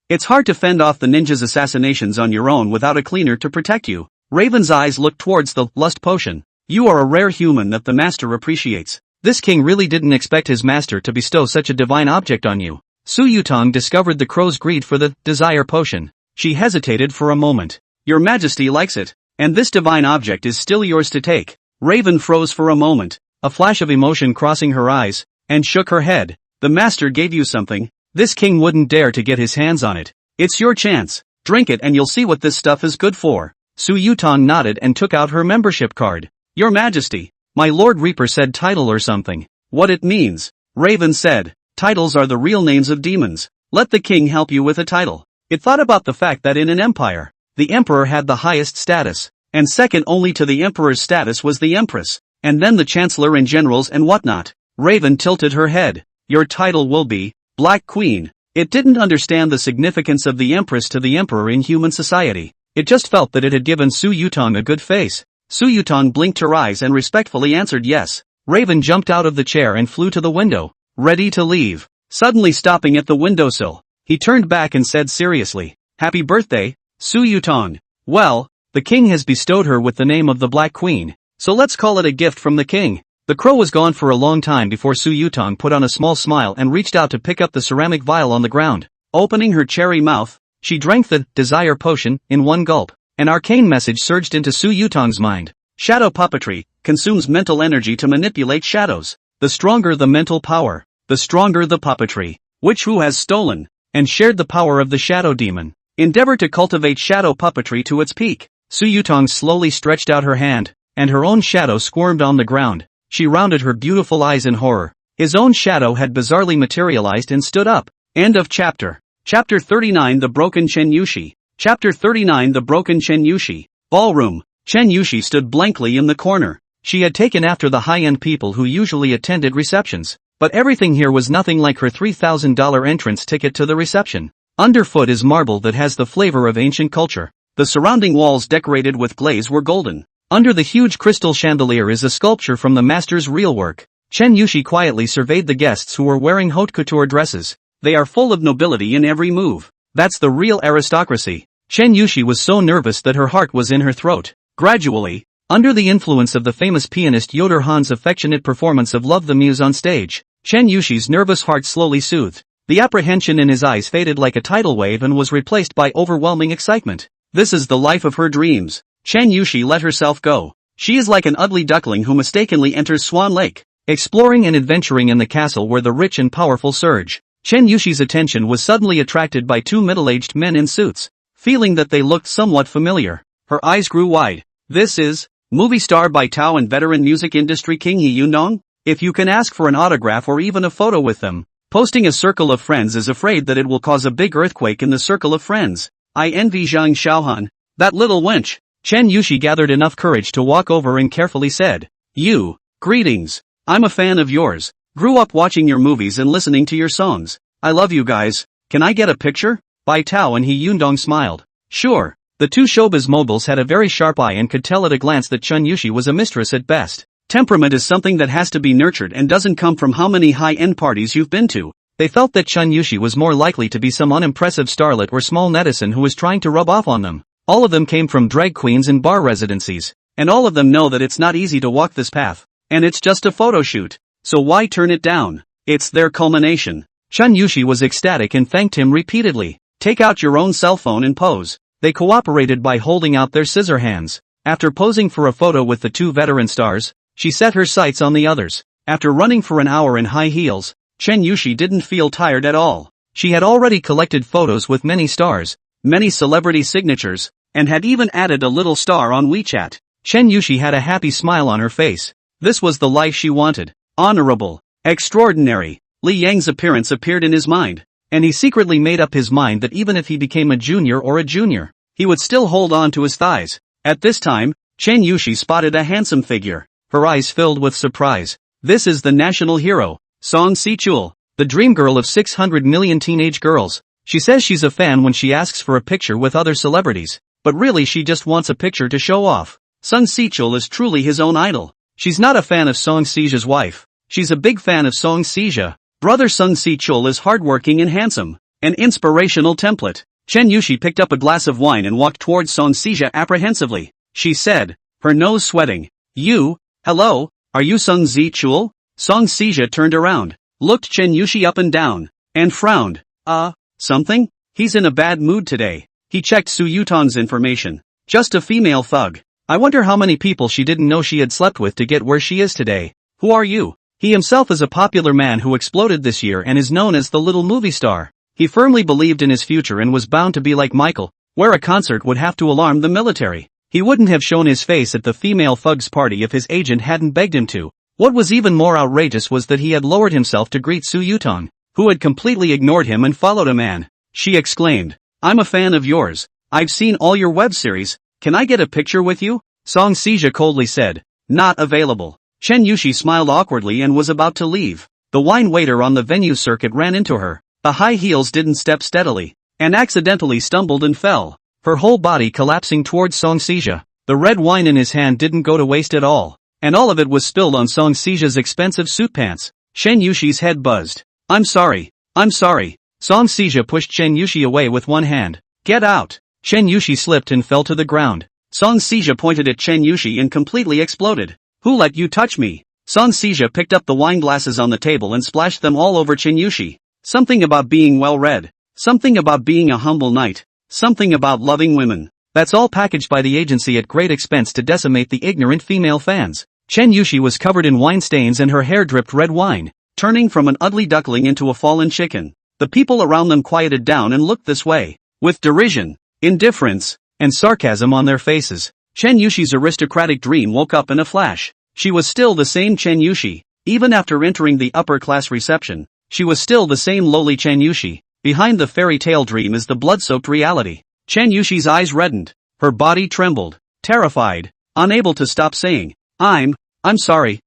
It's hard to fend off the ninja's assassinations on your own without a cleaner to protect you. Raven's eyes looked towards the lust potion. You are a rare human that the master appreciates. This king really didn't expect his master to bestow such a divine object on you. Su Yutong discovered the crow's greed for the desire potion. She hesitated for a moment. Your Majesty likes it, and this divine object is still yours to take. Raven froze for a moment, a flash of emotion crossing her eyes, and shook her head. The master gave you something. This king wouldn't dare to get his hands on it. It's your chance. Drink it and you'll see what this stuff is good for. Su Yutong nodded and took out her membership card. Your Majesty, my Lord Reaper said title or something. What it means? Raven said, titles are the real names of demons. Let the king help you with a title. It thought about the fact that in an empire, the emperor had the highest status, and second only to the emperor's status was the empress, and then the chancellor and generals and whatnot. Raven tilted her head. Your title will be Black Queen. It didn't understand the significance of the empress to the emperor in human society. It just felt that it had given Su Yutong a good face. Su Yutong blinked her eyes and respectfully answered yes. Raven jumped out of the chair and flew to the window, ready to leave. Suddenly stopping at the windowsill, he turned back and said seriously, Happy birthday, Su Yutong. Well, the king has bestowed her with the name of the Black Queen, so let's call it a gift from the king. The crow was gone for a long time before Su Yutong put on a small smile and reached out to pick up the ceramic vial on the ground. Opening her cherry mouth, she drank the desire potion in one gulp. An arcane message surged into Su Yutong's mind. Shadow puppetry consumes mental energy to manipulate shadows. The stronger the mental power, the stronger the puppetry. Which who has stolen and shared the power of the shadow demon. Endeavor to cultivate shadow puppetry to its peak. Su Yutong slowly stretched out her hand, and her own shadow squirmed on the ground. She rounded her beautiful eyes in horror. His own shadow had bizarrely materialized and stood up. End of chapter. Chapter 39 The Broken Chen Yushi. Chapter 39 The Broken Chen Yushi. Ballroom. Chen Yushi stood blankly in the corner. She had taken after the high-end people who usually attended receptions. But everything here was nothing like her $3,000 entrance ticket to the reception. Underfoot is marble that has the flavor of ancient culture. The surrounding walls decorated with glaze were golden. Under the huge crystal chandelier is a sculpture from the master's real work. Chen Yushi quietly surveyed the guests who were wearing haute couture dresses. They are full of nobility in every move. That's the real aristocracy. Chen Yushi was so nervous that her heart was in her throat. Gradually, under the influence of the famous pianist Yoder Han's affectionate performance of Love the Muse on stage, Chen Yushi's nervous heart slowly soothed. The apprehension in his eyes faded like a tidal wave and was replaced by overwhelming excitement. This is the life of her dreams. Chen Yushi let herself go. She is like an ugly duckling who mistakenly enters Swan Lake, exploring and adventuring in the castle where the rich and powerful surge. Chen Yushi's attention was suddenly attracted by two middle-aged men in suits. Feeling that they looked somewhat familiar, her eyes grew wide. This is movie star Bai Tao and veteran music industry king He Yundong? If you can ask for an autograph or even a photo with them, posting a circle of friends is afraid that it will cause a big earthquake in the circle of friends. I envy Zhang Xiaohan, that little wench. Chen Yushi gathered enough courage to walk over and carefully said, Greetings. I'm a fan of yours. Grew up watching your movies and listening to your songs. I love you guys. Can I get a picture? Bai Tao and He Yundong smiled. Sure. The two showbiz moguls had a very sharp eye and could tell at a glance that Chen Yushi was a mistress at best. Temperament is something that has to be nurtured and doesn't come from how many high-end parties you've been to. They felt that Chen Yushi was more likely to be some unimpressive starlet or small netizen who was trying to rub off on them. All of them came from drag queens and bar residencies, and all of them know that it's not easy to walk this path, and it's just a photo shoot, so why turn it down? It's their culmination. Chen Yushi was ecstatic and thanked him repeatedly. Take out your own cell phone and pose. They cooperated by holding out their scissor hands. After posing for a photo with the two veteran stars, she set her sights on the others. After running for an hour in high heels, Chen Yushi didn't feel tired at all. She had already collected photos with many stars, many celebrity signatures, and had even added a little star on WeChat. Chen Yushi had a happy smile on her face. This was the life she wanted. Honorable. Extraordinary. Li Yang's appearance appeared in his mind, and he secretly made up his mind that even if he became a junior, he would still hold on to his thighs. At this time, Chen Yushi spotted a handsome figure. her eyes filled with surprise. This is the national hero, Song Si-chul, the dream girl of 600 million teenage girls. She says she's a fan when she asks for a picture with other celebrities, but really she just wants a picture to show off. Song Si-chul is truly his own idol. She's not a fan of Song Si-ja's wife. She's a big fan of Song Si-ja. Brother Song Si-chul is hardworking and handsome, an inspirational template. Chen Yushi picked up a glass of wine and walked towards Song Si-ja apprehensively. She said, her nose sweating. Hello, are you Song Si-chul? Song Si-ja turned around, looked Chen Yushi up and down, and frowned. Something? He's in a bad mood today. He checked Su Yutong's information. Just a female thug. I wonder how many people she didn't know she had slept with to get where she is today. Who are you? He himself is a popular man who exploded this year and is known as the little movie star. He firmly believed in his future and was bound to be like Michael, where a concert would have to alarm the military. He wouldn't have shown his face at the female thug's party if his agent hadn't begged him to. What was even more outrageous was that he had lowered himself to greet Su Yutong, who had completely ignored him and followed a man. She exclaimed, I'm a fan of yours. I've seen all your web series. Can I get a picture with you? Song Si-ja coldly said, not available. Chen Yushi smiled awkwardly and was about to leave. The wine waiter on the venue circuit ran into her. The high heels didn't step steadily, and accidentally stumbled and fell, her whole body collapsing towards Song Si-ja. The red wine in his hand didn't go to waste at all, and all of it was spilled on Song Si-ja's expensive suit pants. Chen Yushi's head buzzed. I'm sorry. Song Si-ja pushed Chen Yushi away with one hand. Get out. Chen Yushi slipped and fell to the ground. Song Si-ja pointed at Chen Yushi and completely exploded. Who let you touch me? Song Si-ja picked up the wine glasses on the table and splashed them all over Chen Yushi. Something about being well-read. Something about being a humble knight. Something about loving women. That's all packaged by the agency at great expense to decimate the ignorant female fans. Chen Yushi was covered in wine stains and her hair dripped red wine, turning from an ugly duckling into a fallen chicken. The people around them quieted down and looked this way, with derision, indifference, and sarcasm on their faces. Chen Yushi's aristocratic dream woke up in a flash. She was still the same Chen Yushi, even after entering the upper-class reception. She was still the same lowly Chen Yushi. Behind the fairy tale dream is the blood-soaked reality. Chen Yushi's eyes reddened. Her body trembled, terrified, unable to stop saying, I'm sorry.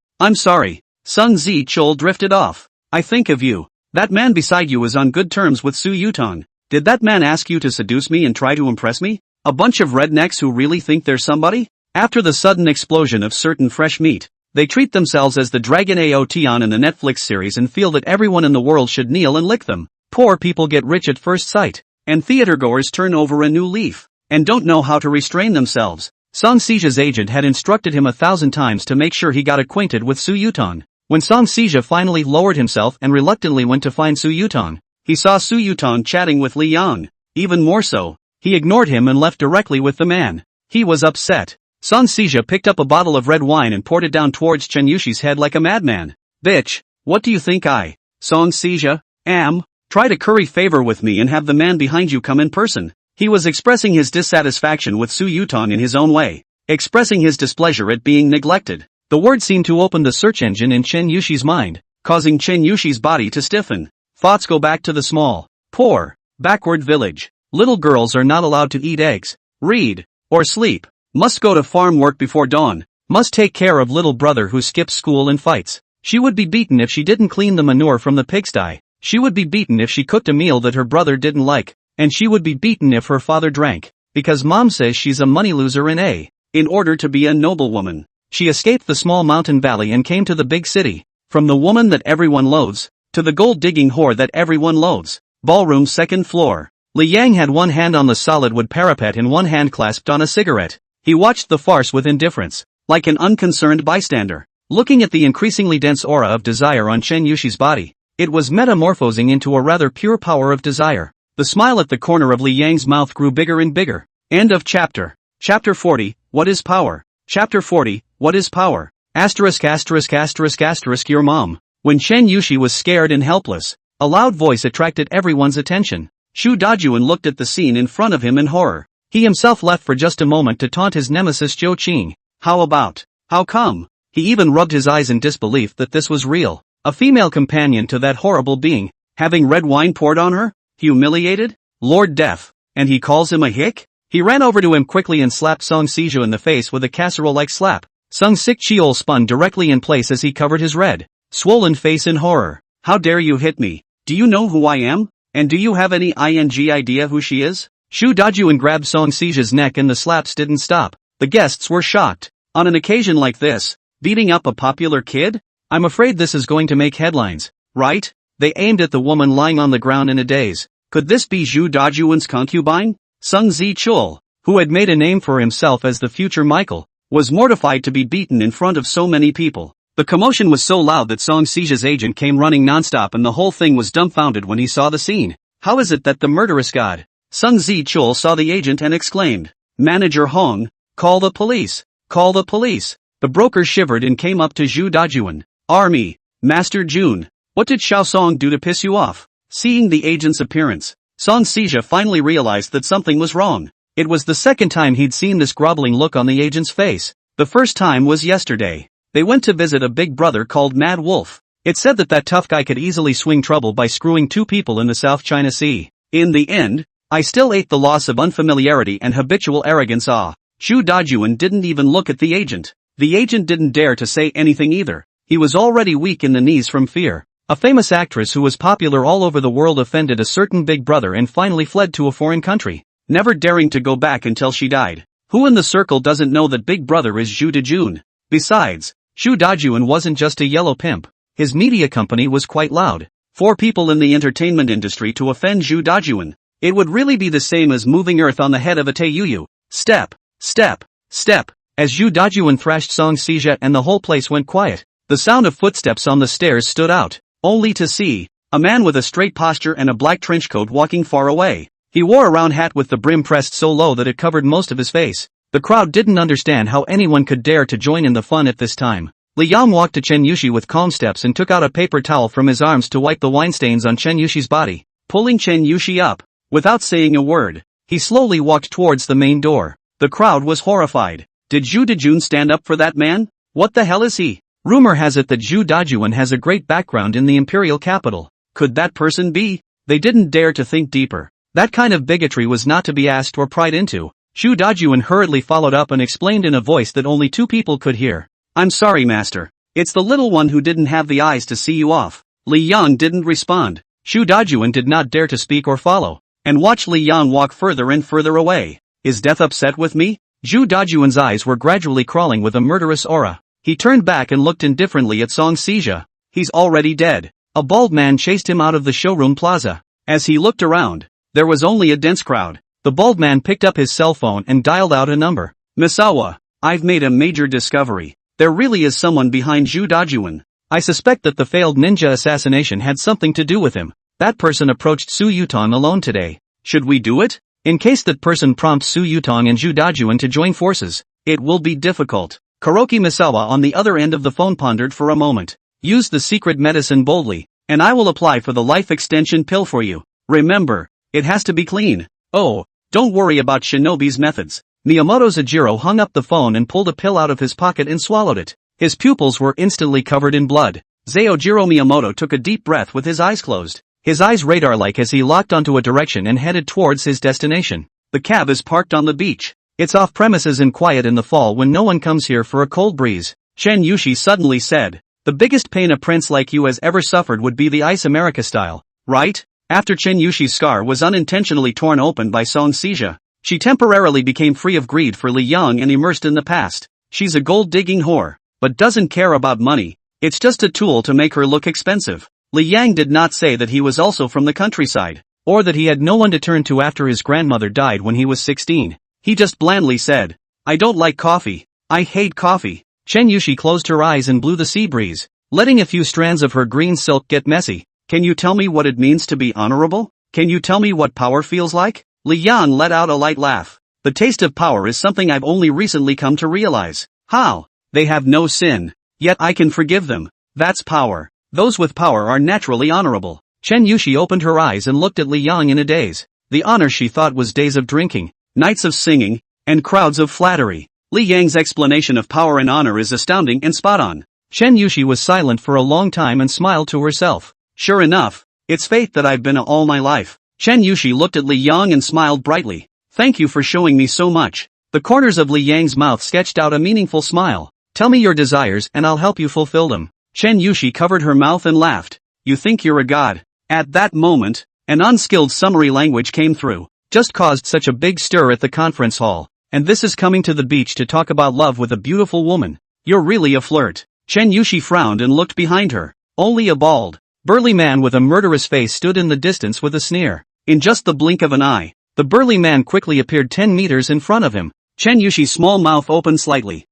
Song Si-chul drifted off. I think of you. That man beside you is on good terms with Su Yutong. Did that man ask you to seduce me and try to impress me? A bunch of rednecks who really think they're somebody? After the sudden explosion of certain fresh meat, they treat themselves as the Dragon Aotion in the Netflix series and feel that everyone in the world should kneel and lick them. Poor people get rich at first sight, and theatergoers turn over a new leaf, and don't know how to restrain themselves. Song Si-ja's agent had instructed him 1,000 times to make sure he got acquainted with Su Yutong. When Song Si-ja finally lowered himself and reluctantly went to find Su Yutong, he saw Su Yutong chatting with Li Yang. Even more so, he ignored him and left directly with the man. He was upset. Song Si-ja picked up a bottle of red wine and poured it down towards Chen Yushi's head like a madman. Bitch, what do you think I, Song Si-ja, am? Try to curry favor with me and have the man behind you come in person. He was expressing his dissatisfaction with Su Yutong in his own way, expressing his displeasure at being neglected. The word seemed to open the search engine in Chen Yushi's mind, causing Chen Yushi's body to stiffen. Thoughts go back to the small, poor, backward village. Little girls are not allowed to eat eggs, read, or sleep. Must go to farm work before dawn. Must take care of little brother who skips school and fights. She would be beaten if she didn't clean the manure from the pigsty. She would be beaten if she cooked a meal that her brother didn't like. And she would be beaten if her father drank. Because mom says she's a money loser in order to be a noblewoman. She escaped the small mountain valley and came to the big city. From the woman that everyone loathes, to the gold-digging whore that everyone loathes. Ballroom second floor. Li Yang had one hand on the solid wood parapet and one hand clasped on a cigarette. He watched the farce with indifference, like an unconcerned bystander. Looking at the increasingly dense aura of desire on Chen Yushi's body, it was metamorphosing into a rather pure power of desire. The smile at the corner of Li Yang's mouth grew bigger and bigger. End of chapter. Chapter 40, What is Power? Chapter 40, What is Power? ******* Your mom. When Chen Yushi was scared and helpless, a loud voice attracted everyone's attention. Shu Dajuan looked at the scene in front of him in horror. He himself left for just a moment to taunt his nemesis Zhou Qing. How about? How come? He even rubbed his eyes in disbelief that this was real. A female companion to that horrible being, having red wine poured on her? Humiliated? Lord Death. And he calls him a hick? He ran over to him quickly and slapped Song Si-ja in the face with a casserole-like slap. Sung Sik Cheol spun directly in place as he covered his red, swollen face in horror. How dare you hit me? Do you know who I am? And do you have any idea who she is? Shu Dajun grabbed Song Sija's neck and the slaps didn't stop. The guests were shocked. On an occasion like this, beating up a popular kid? I'm afraid this is going to make headlines, right? They aimed at the woman lying on the ground in a daze. Could this be Zhu Dajun's concubine? Sung Zi Chul, who had made a name for himself as the future Michael, was mortified to be beaten in front of so many people. The commotion was so loud that Song Sija's agent came running nonstop and the whole thing was dumbfounded when he saw the scene. How is it that the murderous god? Sung Zi Chul saw the agent and exclaimed, Manager Hong, call the police, call the police. The broker shivered and came up to Zhu Dajun. Army, Master Jun, what did Xiao Song do to piss you off? Seeing the agent's appearance, Song Sija finally realized that something was wrong. It was the second time he'd seen this groveling look on the agent's face. The first time was yesterday. They went to visit a big brother called Mad Wolf. It said that tough guy could easily swing trouble by screwing two people in the South China Sea. In the end, I still ate the loss of unfamiliarity and habitual arrogance. Zhu Dajun didn't even look at the agent. The agent didn't dare to say anything either. He was already weak in the knees from fear. A famous actress who was popular all over the world offended a certain big brother and finally fled to a foreign country, never daring to go back until she died. Who in the circle doesn't know that big brother is Zhu Dajun? Besides, Zhu Dajun wasn't just a yellow pimp. His media company was quite loud. 4 people in the entertainment industry to offend Zhu Dajun. It would really be the same as moving earth on the head of a Taiyuyu. Step, step, step. As Zhu Dajun thrashed Song Sija and the whole place went quiet, the sound of footsteps on the stairs stood out, only to see a man with a straight posture and a black trench coat walking far away. He wore a round hat with the brim pressed so low that it covered most of his face. The crowd didn't understand how anyone could dare to join in the fun at this time. Li Yang walked to Chen Yushi with calm steps and took out a paper towel from his arms to wipe the wine stains on Chen Yushi's body. Pulling Chen Yushi up, without saying a word, he slowly walked towards the main door. The crowd was horrified. Did Zhu Dajun stand up for that man? What the hell is he? Rumor has it that Zhu Dajun has a great background in the imperial capital. Could that person be? They didn't dare to think deeper. That kind of bigotry was not to be asked or pried into. Zhu Dajun hurriedly followed up and explained in a voice that only 2 people could hear. I'm sorry, master. It's the little one who didn't have the eyes to see you off. Li Yang didn't respond. Zhu Dajun did not dare to speak or follow, and watched Li Yang walk further and further away. Is death upset with me? Zhu Dajun's eyes were gradually crawling with a murderous aura. He turned back and looked indifferently at Song Sija. He's already dead. A bald man chased him out of the showroom plaza. As he looked around, there was only a dense crowd. The bald man picked up his cell phone and dialed out a number. Misawa, I've made a major discovery. There really is someone behind Zhu Dajun. I suspect that the failed ninja assassination had something to do with him. That person approached Su Yutong alone today. Should we do it? In case that person prompts Su Yutong and Zhu Dajun to join forces, it will be difficult. Kuroki Misawa on the other end of the phone pondered for a moment. Use the secret medicine boldly, and I will apply for the life extension pill for you. Remember, it has to be clean. Oh, don't worry about Shinobi's methods. Miyamoto Zajiro hung up the phone and pulled a pill out of his pocket and swallowed it. His pupils were instantly covered in blood. Zaojiro Miyamoto took a deep breath with his eyes closed. His eyes radar-like as he locked onto a direction and headed towards his destination. The cab is parked on the beach. It's off premises and quiet in the fall when no one comes here for a cold breeze. Chen Yushi suddenly said, the biggest pain a prince like you has ever suffered would be the Ice America style, right? After Chen Yushi's scar was unintentionally torn open by Song Sija, she temporarily became free of greed for Li Yang and immersed in the past. She's a gold-digging whore, but doesn't care about money. It's just a tool to make her look expensive. Li Yang did not say that he was also from the countryside, or that he had no one to turn to after his grandmother died when he was 16. He just blandly said, I don't like coffee. I hate coffee. Chen Yushi closed her eyes and blew the sea breeze, letting a few strands of her green silk get messy. Can you tell me what it means to be honorable? Can you tell me what power feels like? Li Yang let out a light laugh. The taste of power is something I've only recently come to realize. How? They have no sin. Yet I can forgive them. That's power. Those with power are naturally honorable. Chen Yushi opened her eyes and looked at Li Yang in a daze. The honor she thought was days of drinking, nights of singing, and crowds of flattery. Li Yang's explanation of power and honor is astounding and spot on. Chen Yushi was silent for a long time and smiled to herself. Sure enough, it's fate that I've been all my life. Chen Yushi looked at Li Yang and smiled brightly. Thank you for showing me so much. The corners of Li Yang's mouth sketched out a meaningful smile. Tell me your desires and I'll help you fulfill them. Chen Yushi covered her mouth and laughed. You think you're a god? At that moment, an unskilled summary language came through. Just caused such a big stir at the conference hall. And this is coming to the beach to talk about love with a beautiful woman. You're really a flirt. Chen Yushi frowned and looked behind her. Only a bald, burly man with a murderous face stood in the distance with a sneer. In just the blink of an eye, the burly man quickly appeared 10 meters in front of him. Chen Yushi's small mouth opened slightly.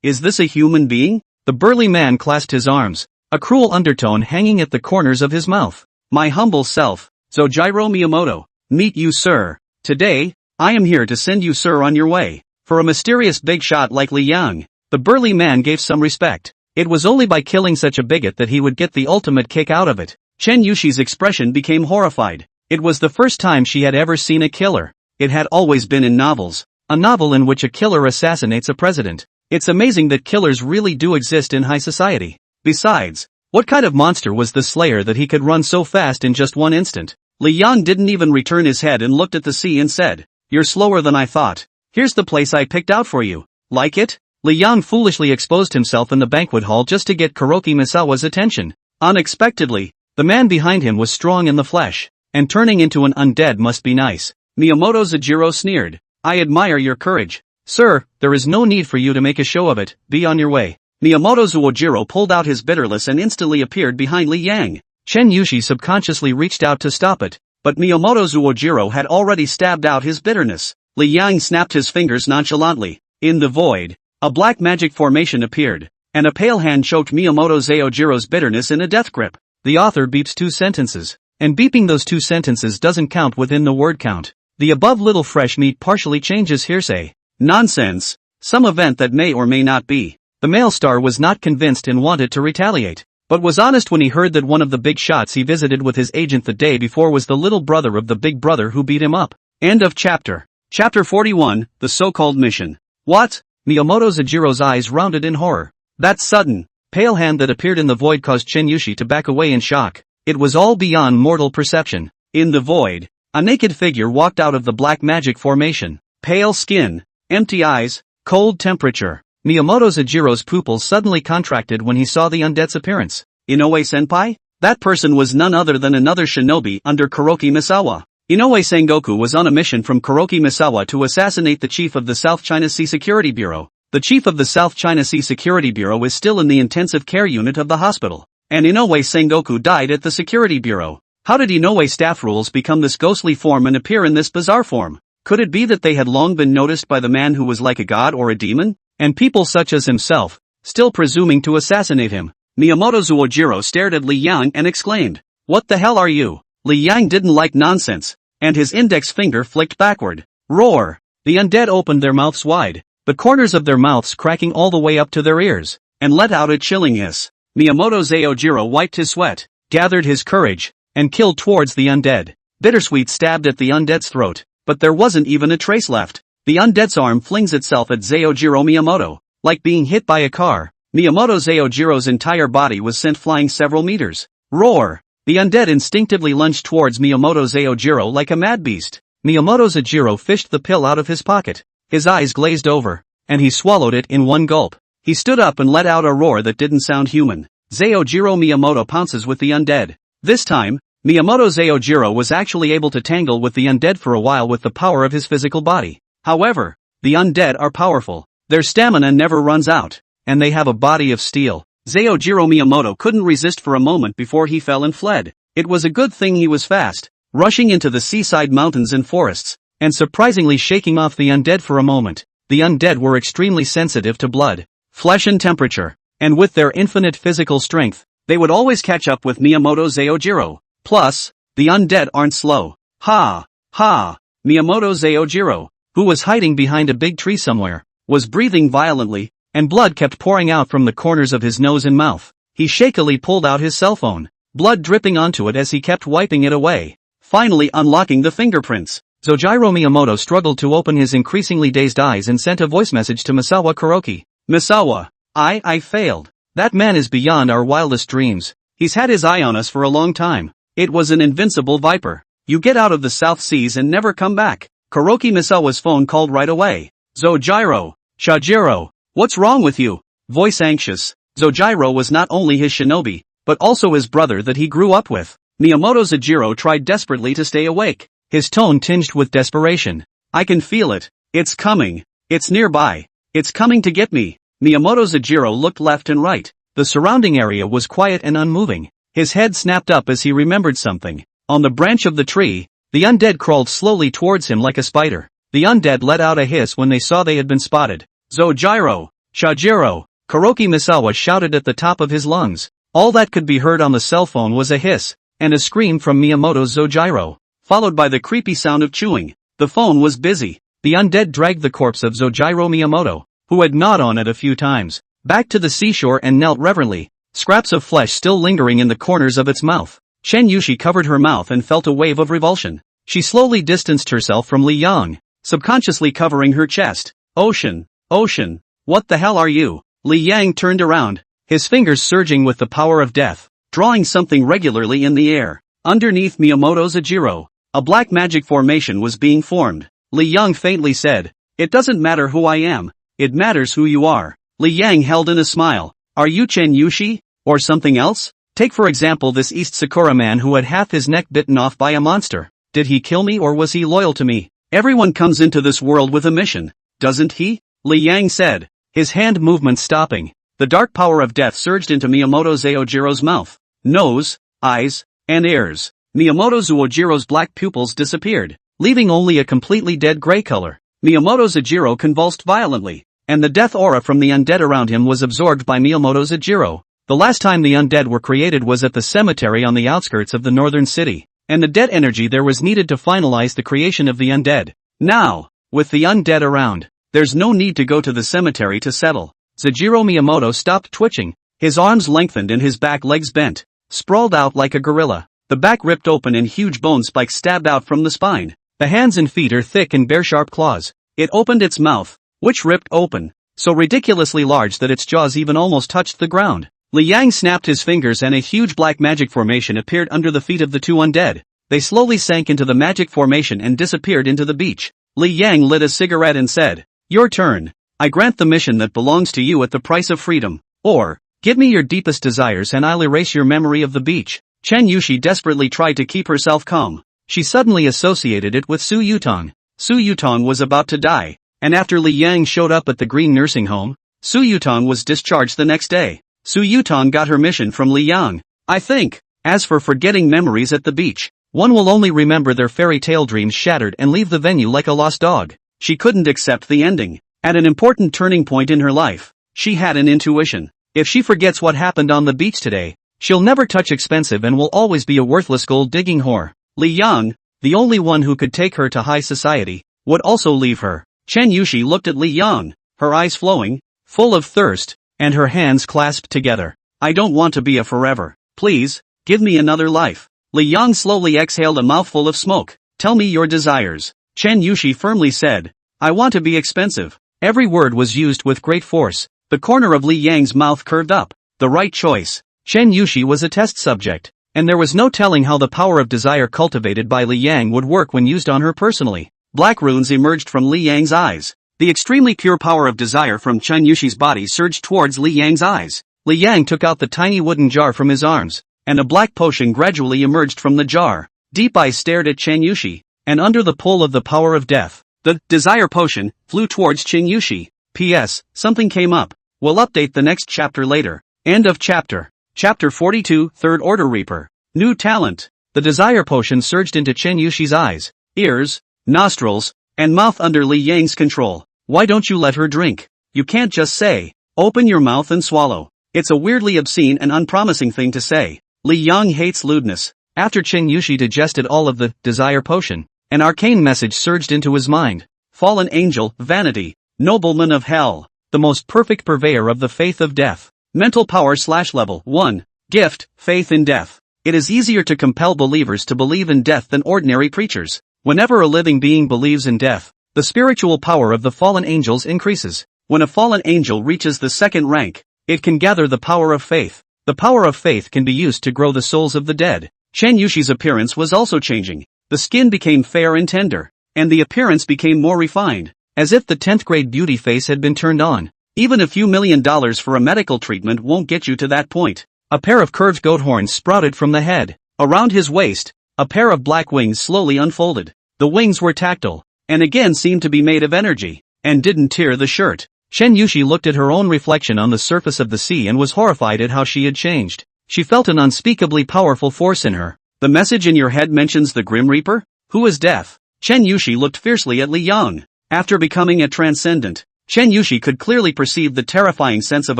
Is this a human being? The burly man clasped his arms, a cruel undertone hanging at the corners of his mouth. My humble self, Zojiro Miyamoto. Meet you, sir. Today, I am here to send you, sir, on your way. For a mysterious big shot like Li Yang, the burly man gave some respect. It was only by killing such a bigot that he would get the ultimate kick out of it. Chen Yushi's expression became horrified. It was the first time she had ever seen a killer. It had always been in novels. A novel in which a killer assassinates a president. It's amazing that killers really do exist in high society. Besides, what kind of monster was this slayer that he could run so fast in just one instant? Li Yang didn't even return his head and looked at the sea and said, You're slower than I thought. Here's the place I picked out for you. Like it? Li Yang foolishly exposed himself in the banquet hall just to get Kuroki Misawa's attention. Unexpectedly, the man behind him was strong in the flesh, and turning into an undead must be nice. Miyamoto Zojiro sneered. I admire your courage. Sir, there is no need for you to make a show of it, be on your way. Miyamoto Zojiro pulled out his bitterless and instantly appeared behind Li Yang. Chen Yushi subconsciously reached out to stop it, but Miyamoto Zojiro had already stabbed out his bitterness. Li Yang snapped his fingers nonchalantly. In the void, a black magic formation appeared, and a pale hand choked Miyamoto Zojiro's bitterness in a death grip. The author beeps 2 sentences, and beeping those 2 sentences doesn't count within the word count. The above little fresh meat partially changes hearsay. Nonsense. Some event that may or may not be. The male star was not convinced and wanted to retaliate, but was honest when he heard that one of the big shots he visited with his agent the day before was the little brother of the big brother who beat him up. End of chapter. Chapter 41, the so-called mission. What? Miyamoto Zojiro's eyes rounded in horror. That sudden, pale hand that appeared in the void caused Chen Yushi to back away in shock. It was all beyond mortal perception. In the void, a naked figure walked out of the black magic formation. Pale skin, empty eyes, cold temperature. Miyamoto Zojiro's pupils suddenly contracted when he saw the undead's appearance. Inoue-senpai? That person was none other than another shinobi under Kuroki Misawa. Inoue Sengoku was on a mission from Kuroki Misawa to assassinate the chief of the South China Sea Security Bureau. The chief of the South China Sea Security Bureau is still in the intensive care unit of the hospital, and Inoue Sengoku died at the Security Bureau. How did Inoue staff rules become this ghostly form and appear in this bizarre form? Could it be that they had long been noticed by the man who was like a god or a demon? And people such as himself, still presuming to assassinate him? Miyamoto Zojiro stared at Li Yang and exclaimed, What the hell are you? Li Yang didn't like nonsense, and his index finger flicked backward. Roar! The undead opened their mouths wide, the corners of their mouths cracking all the way up to their ears, and let out a chilling hiss. Miyamoto Zojiro wiped his sweat, gathered his courage, and killed towards the undead. Bittersweet stabbed at the undead's throat, but there wasn't even a trace left. The undead's arm flings itself at Zojiro Miyamoto, like being hit by a car. Miyamoto Zojiro's entire body was sent flying several meters. Roar! The undead instinctively lunged towards Miyamoto Zojiro like a mad beast. Miyamoto Zojiro fished the pill out of his pocket. His eyes glazed over, and he swallowed it in one gulp. He stood up and let out a roar that didn't sound human. Zojiro Miyamoto pounces with the undead. This time, Miyamoto Zojiro was actually able to tangle with the undead for a while with the power of his physical body. However, the undead are powerful. Their stamina never runs out, and they have a body of steel. Zojiro Miyamoto couldn't resist for a moment before he fell and fled. It was a good thing he was fast, rushing into the seaside mountains and forests, and surprisingly shaking off the undead for a moment. The undead were extremely sensitive to blood, flesh and temperature, and with their infinite physical strength, they would always catch up with Miyamoto Zojiro. Plus, the undead aren't slow. Ha! Ha! Miyamoto Zojiro, who was hiding behind a big tree somewhere, was breathing violently, and blood kept pouring out from the corners of his nose and mouth. He shakily pulled out his cell phone, blood dripping onto it as he kept wiping it away, finally unlocking the fingerprints. Zojiro Miyamoto struggled to open his increasingly dazed eyes and sent a voice message to Misawa Kuroki. Misawa, I failed. That man is beyond our wildest dreams. He's had his eye on us for a long time. It was an invincible viper. You get out of the South Seas and never come back. Kuroki Misawa's phone called right away. Zojiro, Shajiro, what's wrong with you? voice anxious. Zojiro was not only his shinobi, but also his brother that he grew up with. Miyamoto Zojiro tried desperately to stay awake, his tone tinged with desperation. I can feel it. It's coming. It's nearby. It's coming to get me. Miyamoto Zojiro looked left and right. The surrounding area was quiet and unmoving. His head snapped up as he remembered something. On the branch of the tree, the undead crawled slowly towards him like a spider. The undead let out a hiss when they saw they had been spotted. Zojiro! Shajiro! Kuroki Misawa shouted at the top of his lungs. All that could be heard on the cell phone was a hiss, and a scream from Miyamoto Zojiro, followed by the creepy sound of chewing. The phone was busy. The undead dragged the corpse of Zojiro Miyamoto, who had gnawed on it a few times, back to the seashore and knelt reverently, scraps of flesh still lingering in the corners of its mouth. Chen Yushi covered her mouth and felt a wave of revulsion. She slowly distanced herself from Li Yang, subconsciously covering her chest. Ocean, ocean, what the hell are you? Li Yang turned around, his fingers surging with the power of death, drawing something regularly in the air. Underneath Miyamoto Zojiro, a black magic formation was being formed. Li Yang faintly said, "It doesn't matter who I am, it matters who you are." Li Yang held in a smile. "Are you Chen Yushi? Or something else? Take for example this East Sakura man who had half his neck bitten off by a monster. Did he kill me or was he loyal to me? Everyone comes into this world with a mission, doesn't he?" Li Yang said, his hand movement stopping. The dark power of death surged into Miyamoto Zojiro's mouth, nose, eyes, and ears. Miyamoto Zojiro's black pupils disappeared, leaving only a completely dead gray color. Miyamoto Zojiro convulsed violently, and the death aura from the undead around him was absorbed by Miyamoto Zojiro. The last time the undead were created was at the cemetery on the outskirts of the northern city, and the dead energy there was needed to finalize the creation of the undead. Now, with the undead around, there's no need to go to the cemetery to settle. Zojiro Miyamoto stopped twitching, his arms lengthened and his back legs bent, sprawled out like a gorilla. The back ripped open and huge bone spikes stabbed out from the spine. The hands and feet are thick and bear sharp claws. It opened its mouth, which ripped open, so ridiculously large that its jaws even almost touched the ground. Li Yang snapped his fingers and a huge black magic formation appeared under the feet of the two undead. They slowly sank into the magic formation and disappeared into the beach. Li Yang lit a cigarette and said, "Your turn. I grant the mission that belongs to you at the price of freedom. Or, give me your deepest desires and I'll erase your memory of the beach." Chen Yushi desperately tried to keep herself calm. She suddenly associated it with Su Yutong. Su Yutong was about to die, and after Li Yang showed up at the Green Nursing Home, Su Yutong was discharged the next day. Su Yutong got her mission from Li Yang, I think. As for forgetting memories at the beach, one will only remember their fairy tale dreams shattered and leave the venue like a lost dog. She couldn't accept the ending. At an important turning point in her life, she had an intuition. If she forgets what happened on the beach today, she'll never touch expensive and will always be a worthless gold-digging whore. Li Yang, the only one who could take her to high society, would also leave her. Chen Yushi looked at Li Yang, her eyes flowing, full of thirst, and her hands clasped together. "I don't want to be a forever. Please, give me another life." Li Yang slowly exhaled a mouthful of smoke. "Tell me your desires." Chen Yushi firmly said, "I want to be expensive." Every word was used with great force. The corner of Li Yang's mouth curved up. The right choice. Chen Yushi was a test subject, and there was no telling how the power of desire cultivated by Li Yang would work when used on her personally. Black runes emerged from Li Yang's eyes. The extremely pure power of desire from Chen Yushi's body surged towards Li Yang's eyes. Li Yang took out the tiny wooden jar from his arms, and a black potion gradually emerged from the jar. Deep eyes stared at Chen Yushi, and under the pull of the power of death, the desire potion flew towards Chen Yushi. P.S. Something came up. We'll update the next chapter later. End of chapter. Chapter 42, Third Order Reaper. New talent. The desire potion surged into Chen Yushi's eyes, ears, nostrils, and mouth under Li Yang's control. "Why don't you let her drink? You can't just say, 'Open your mouth and swallow.' It's a weirdly obscene and unpromising thing to say." Li Yang hates lewdness. After Chen Yushi digested all of the desire potion, an arcane message surged into his mind. Fallen angel, vanity, nobleman of hell, the most perfect purveyor of the faith of death. Mental power /level 1. Gift, faith in death. It is easier to compel believers to believe in death than ordinary preachers. Whenever a living being believes in death, the spiritual power of the fallen angels increases. When a fallen angel reaches the second rank, it can gather the power of faith. The power of faith can be used to grow the souls of the dead. Chen Yushi's appearance was also changing. The skin became fair and tender, and the appearance became more refined, as if the 10th grade beauty face had been turned on. Even a few $1,000,000 for a medical treatment won't get you to that point. A pair of curved goat horns sprouted from the head. Around his waist, a pair of black wings slowly unfolded. The wings were tactile, and again seemed to be made of energy, and didn't tear the shirt. Chen Yushi looked at her own reflection on the surface of the sea and was horrified at how she had changed. She felt an unspeakably powerful force in her. The message in your head mentions the Grim Reaper? Who is death? Chen Yushi looked fiercely at Li Yang. After becoming a transcendent, Chen Yushi could clearly perceive the terrifying sense of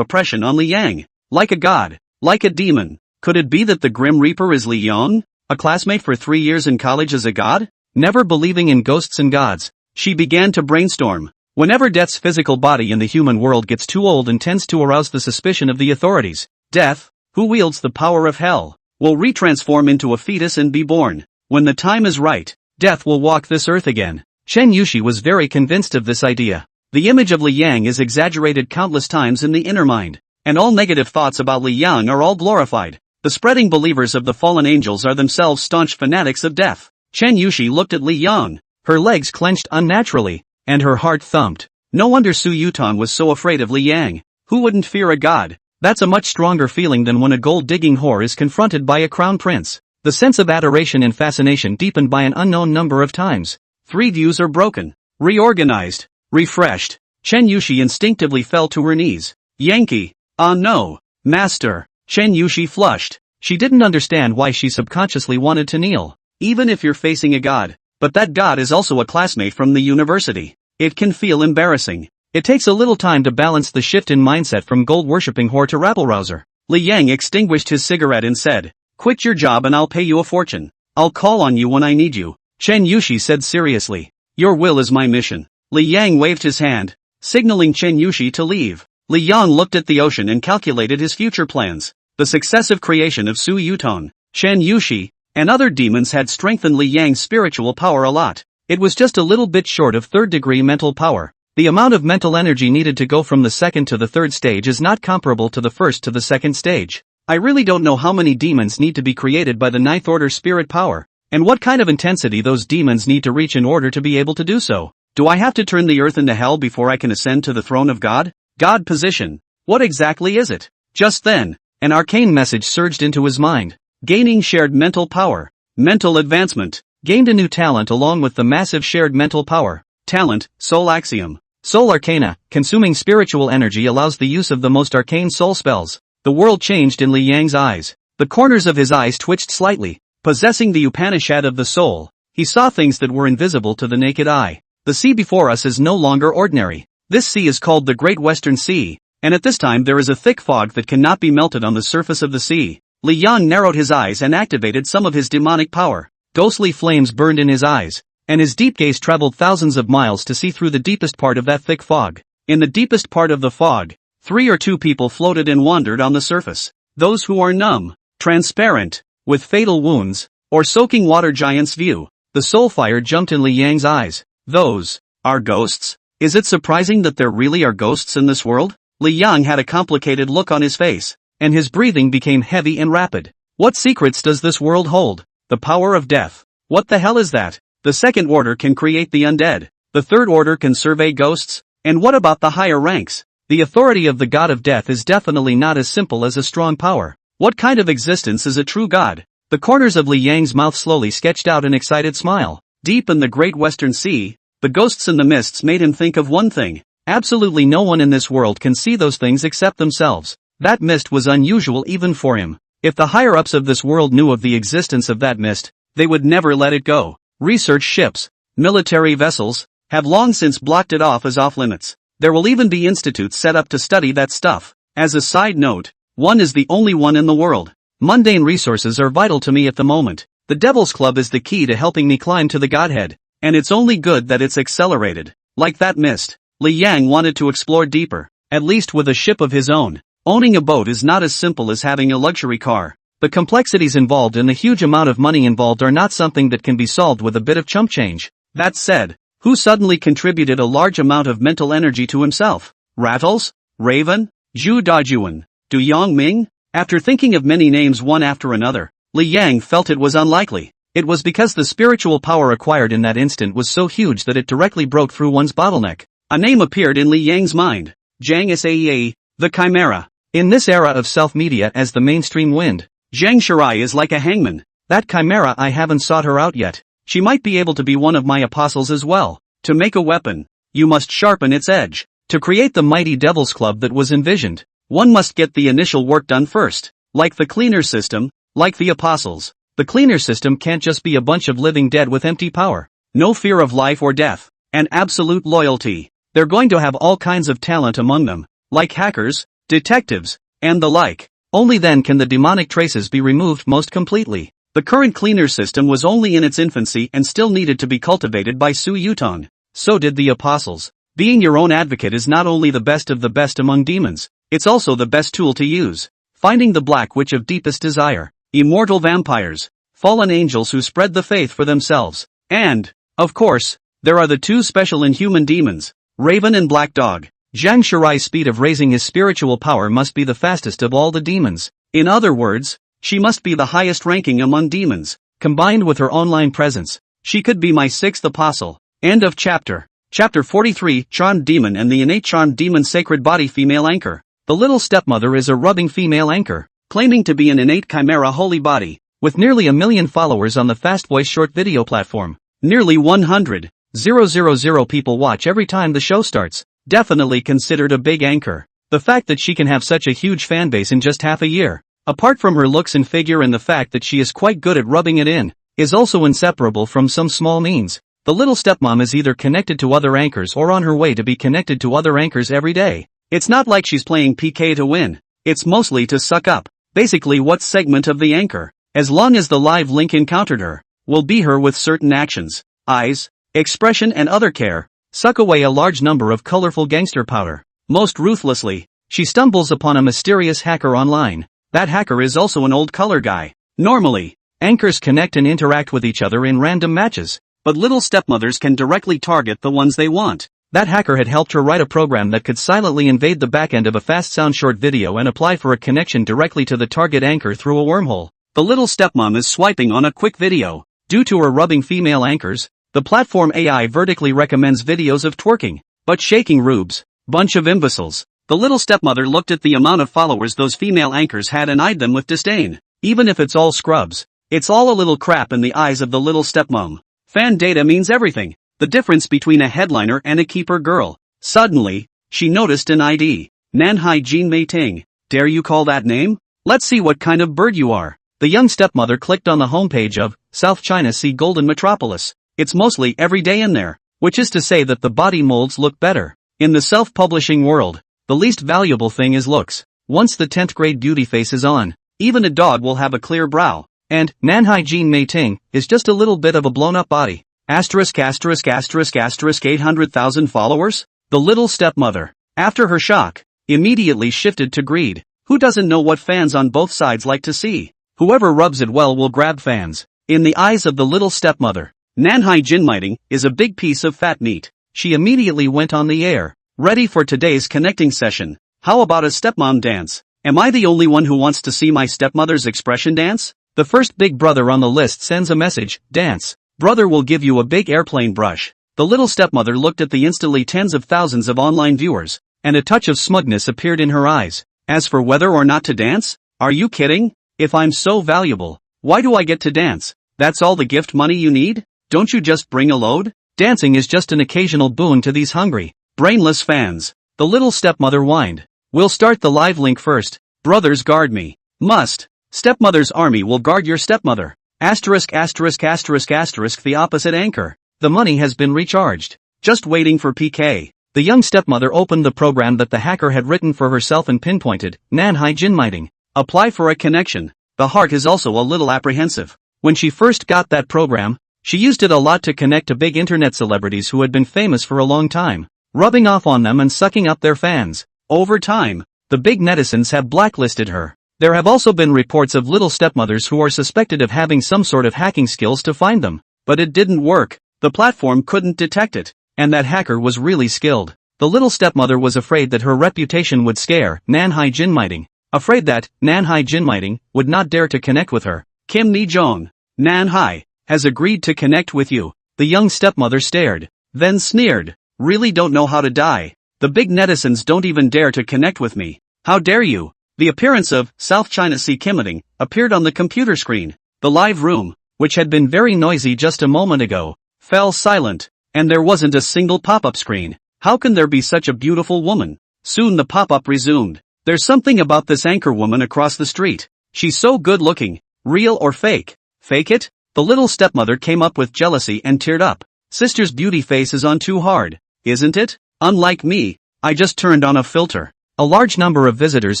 oppression on Li Yang. Like a god, like a demon. Could it be that the Grim Reaper is Li Yang? A classmate for 3 years in college as a god? Never believing in ghosts and gods, she began to brainstorm. Whenever Death's physical body in the human world gets too old and tends to arouse the suspicion of the authorities, Death, who wields the power of hell, will retransform into a fetus and be born. When the time is right, Death will walk this earth again. Chen Yushi was very convinced of this idea. The image of Li Yang is exaggerated countless times in the inner mind, and all negative thoughts about Li Yang are all glorified. The spreading believers of the fallen angels are themselves staunch fanatics of death. Chen Yushi looked at Li Yang. Her legs clenched unnaturally, and her heart thumped. No wonder Su Yutong was so afraid of Li Yang. Who wouldn't fear a god? That's a much stronger feeling than when a gold-digging whore is confronted by a crown prince. The sense of adoration and fascination deepened by an unknown number of times. 3 views are broken, reorganized, refreshed. Chen Yushi instinctively fell to her knees. Yankee. Ah no, master. Chen Yushi flushed. She didn't understand why she subconsciously wanted to kneel. Even if you're facing a god, but that god is also a classmate from the university, it can feel embarrassing. It takes a little time to balance the shift in mindset from gold-worshipping whore to rabble-rouser. Li Yang extinguished his cigarette and said, "Quit your job and I'll pay you a fortune. I'll call on you when I need you." Chen Yushi said seriously, "Your will is my mission." Li Yang waved his hand, signaling Chen Yushi to leave. Li Yang looked at the ocean and calculated his future plans. The successive creation of Su Yutong, Chen Yushi, and other demons had strengthened Li Yang's spiritual power a lot. It was just a little bit short of 3rd-degree mental power. The amount of mental energy needed to go from the 2nd to the 3rd stage is not comparable to the 1st to the 2nd stage. I really don't know how many demons need to be created by the 9th order spirit power, and what kind of intensity those demons need to reach in order to be able to do so. Do I have to turn the earth into hell before I can ascend to the throne of God? God position. What exactly is it? Just then, an arcane message surged into his mind. Gaining shared mental power. Mental advancement. Gained a new talent along with the massive shared mental power. Talent, Soul Axiom. Soul Arcana, consuming spiritual energy allows the use of the most arcane soul spells. The world changed in Li Yang's eyes. The corners of his eyes twitched slightly. Possessing the Upanishad of the soul, he saw things that were invisible to the naked eye. The sea before us is no longer ordinary. This sea is called the Great Western Sea, and at this time there is a thick fog that cannot be melted on the surface of the sea. Li Yang narrowed his eyes and activated some of his demonic power. Ghostly flames burned in his eyes, and his deep gaze traveled thousands of miles to see through the deepest part of that thick fog. In the deepest part of the fog, 3 or 2 people floated and wandered on the surface. Those who are numb, transparent, with fatal wounds, or soaking water giants view. The soul fire jumped in Li Yang's eyes. Those are ghosts? Is it surprising that there really are ghosts in this world? Li Yang had a complicated look on his face, and his breathing became heavy and rapid. What secrets does this world hold? The power of death. What the hell is that? The 2nd order can create the undead. The 3rd order can survey ghosts. And what about the higher ranks? The authority of the god of death is definitely not as simple as a strong power. What kind of existence is a true god? The corners of Li Yang's mouth slowly sketched out an excited smile. Deep in the Great Western Sea, the ghosts in the mists made him think of one thing. Absolutely no one in this world can see those things except themselves. That mist was unusual even for him. If the higher-ups of this world knew of the existence of that mist, they would never let it go. Research ships, military vessels, have long since blocked it off as off-limits. There will even be institutes set up to study that stuff. As a side note, one is the only one in the world. Mundane resources are vital to me at the moment. The Devil's Club is the key to helping me climb to the Godhead, and it's only good that it's accelerated. Like that mist, Li Yang wanted to explore deeper, at least with a ship of his own. Owning a boat is not as simple as having a luxury car. The complexities involved and the huge amount of money involved are not something that can be solved with a bit of chump change. That said, who suddenly contributed a large amount of mental energy to himself? Rattles? Raven? Zhu Dajuan? Du Yongming? After thinking of many names one after another, Li Yang felt it was unlikely. It was because the spiritual power acquired in that instant was so huge that it directly broke through one's bottleneck. A name appeared in Li Yang's mind. Zhang Sae, the Chimera. In this era of self-media as the mainstream wind, Zhang Shirai is like a hangman. That Chimera, I haven't sought her out yet. She might be able to be one of my apostles as well. To make a weapon, you must sharpen its edge. To create the mighty Devil's Club that was envisioned, one must get the initial work done first. Like the cleaner system, like the apostles, the cleaner system can't just be a bunch of living dead with empty power. No fear of life or death, and absolute loyalty. They're going to have all kinds of talent among them, like hackers, detectives, and the like. Only then can the demonic traces be removed most completely. The current cleaner system was only in its infancy and still needed to be cultivated by Su Yutong. So did the apostles. Being your own advocate is not only the best of the best among demons, it's also the best tool to use. Finding the black witch of deepest desire, immortal vampires, fallen angels who spread the faith for themselves, and, of course, there are the two special inhuman demons, Raven and Black Dog. Zhang Shirai's speed of raising his spiritual power must be the fastest of all the demons. In other words, she must be the highest ranking among demons. Combined with her online presence, she could be my sixth apostle. End of chapter. Chapter 43, Charmed Demon and the Innate Charmed Demon Sacred Body Female Anchor. The Little Stepmother is a rubbing female anchor, claiming to be an innate chimera holy body, with nearly 1 million followers on the fast voice short video platform. Nearly 100,000 people watch every time the show starts. Definitely considered a big anchor. The fact that she can have such a huge fanbase in just half a year, apart from her looks and figure and the fact that she is quite good at rubbing it in, is also inseparable from some small means. The little stepmom is either connected to other anchors or on her way to be connected to other anchors every day. It's not like she's playing PK to win. It's mostly to suck up. Basically what segment of the anchor, as long as the live link encountered her, will be her with certain actions, eyes, expression and other care, suck away a large number of colorful gangster powder. Most ruthlessly, she stumbles upon a mysterious hacker online. That hacker is also an old color guy. Normally, anchors connect and interact with each other in random matches, but little stepmothers can directly target the ones they want. That hacker had helped her write a program that could silently invade the backend of a fast sound short video and apply for a connection directly to the target anchor through a wormhole. The little stepmom is swiping on a quick video. Due to her rubbing female anchors, the platform AI vertically recommends videos of twerking, but shaking rubes. Bunch of imbeciles. The little stepmother looked at the amount of followers those female anchors had and eyed them with disdain. Even if it's all scrubs, it's all a little crap in the eyes of the little stepmom. Fan data means everything. The difference between a headliner and a keeper girl. Suddenly, she noticed an ID. Nanhai Jin Mei Ting. Dare you call that name? Let's see what kind of bird you are. The young stepmother clicked on the homepage of South China Sea Golden Metropolis. It's mostly every day in there, which is to say that the body molds look better. In the self-publishing world, the least valuable thing is looks. Once the 10th grade beauty face is on, even a dog will have a clear brow. And Nanhai Jin Mei Ting is just a little bit of a blown-up body. Asterisk 800,000 followers? The little stepmother, after her shock, immediately shifted to greed. Who doesn't know what fans on both sides like to see? Whoever rubs it well will grab fans. In the eyes of the little stepmother, Nanhai Jinmiting is a big piece of fat meat. She immediately went on the air, ready for today's connecting session. How about a stepmom dance? Am I the only one who wants to see my stepmother's expression dance? The first big brother on the list sends a message, dance. Brother will give you a big airplane brush. The little stepmother looked at the instantly tens of thousands of online viewers, and a touch of smugness appeared in her eyes. As for whether or not to dance? Are you kidding? If I'm so valuable, why do I get to dance? That's all the gift money you need? Don't you just bring a load? Dancing is just an occasional boon to these hungry, brainless fans. The little stepmother whined. We'll start the live link first. Brothers guard me. Must. Stepmother's army will guard your stepmother. Asterisk the opposite anchor. The money has been recharged. Just waiting for PK. The young stepmother opened the program that the hacker had written for herself and pinpointed, Nanhai Jinmiting. Apply for a connection. The heart is also a little apprehensive. When she first got that program, she used it a lot to connect to big internet celebrities who had been famous for a long time, rubbing off on them and sucking up their fans. Over time, the big netizens have blacklisted her. There have also been reports of little stepmothers who are suspected of having some sort of hacking skills to find them. But it didn't work. The platform couldn't detect it. And that hacker was really skilled. The little stepmother was afraid that her reputation would scare Nanhai Jinmiting. Afraid that Nanhai Jinmiting would not dare to connect with her. Kim Ni-jong. Nanhai has agreed to connect with you. The young stepmother stared, then sneered. Really don't know how to die. The big netizens don't even dare to connect with me. How dare you? The appearance of South China Sea Kimmeting appeared on the computer screen. The live room, which had been very noisy just a moment ago, fell silent, and there wasn't a single pop-up screen. How can there be such a beautiful woman? Soon the pop-up resumed. There's something about this anchor woman across the street. She's so good looking. Real or fake? Fake it? The little stepmother came up with jealousy and teared up. Sister's beauty face is on too hard, isn't it? Unlike me, I just turned on a filter. A large number of visitors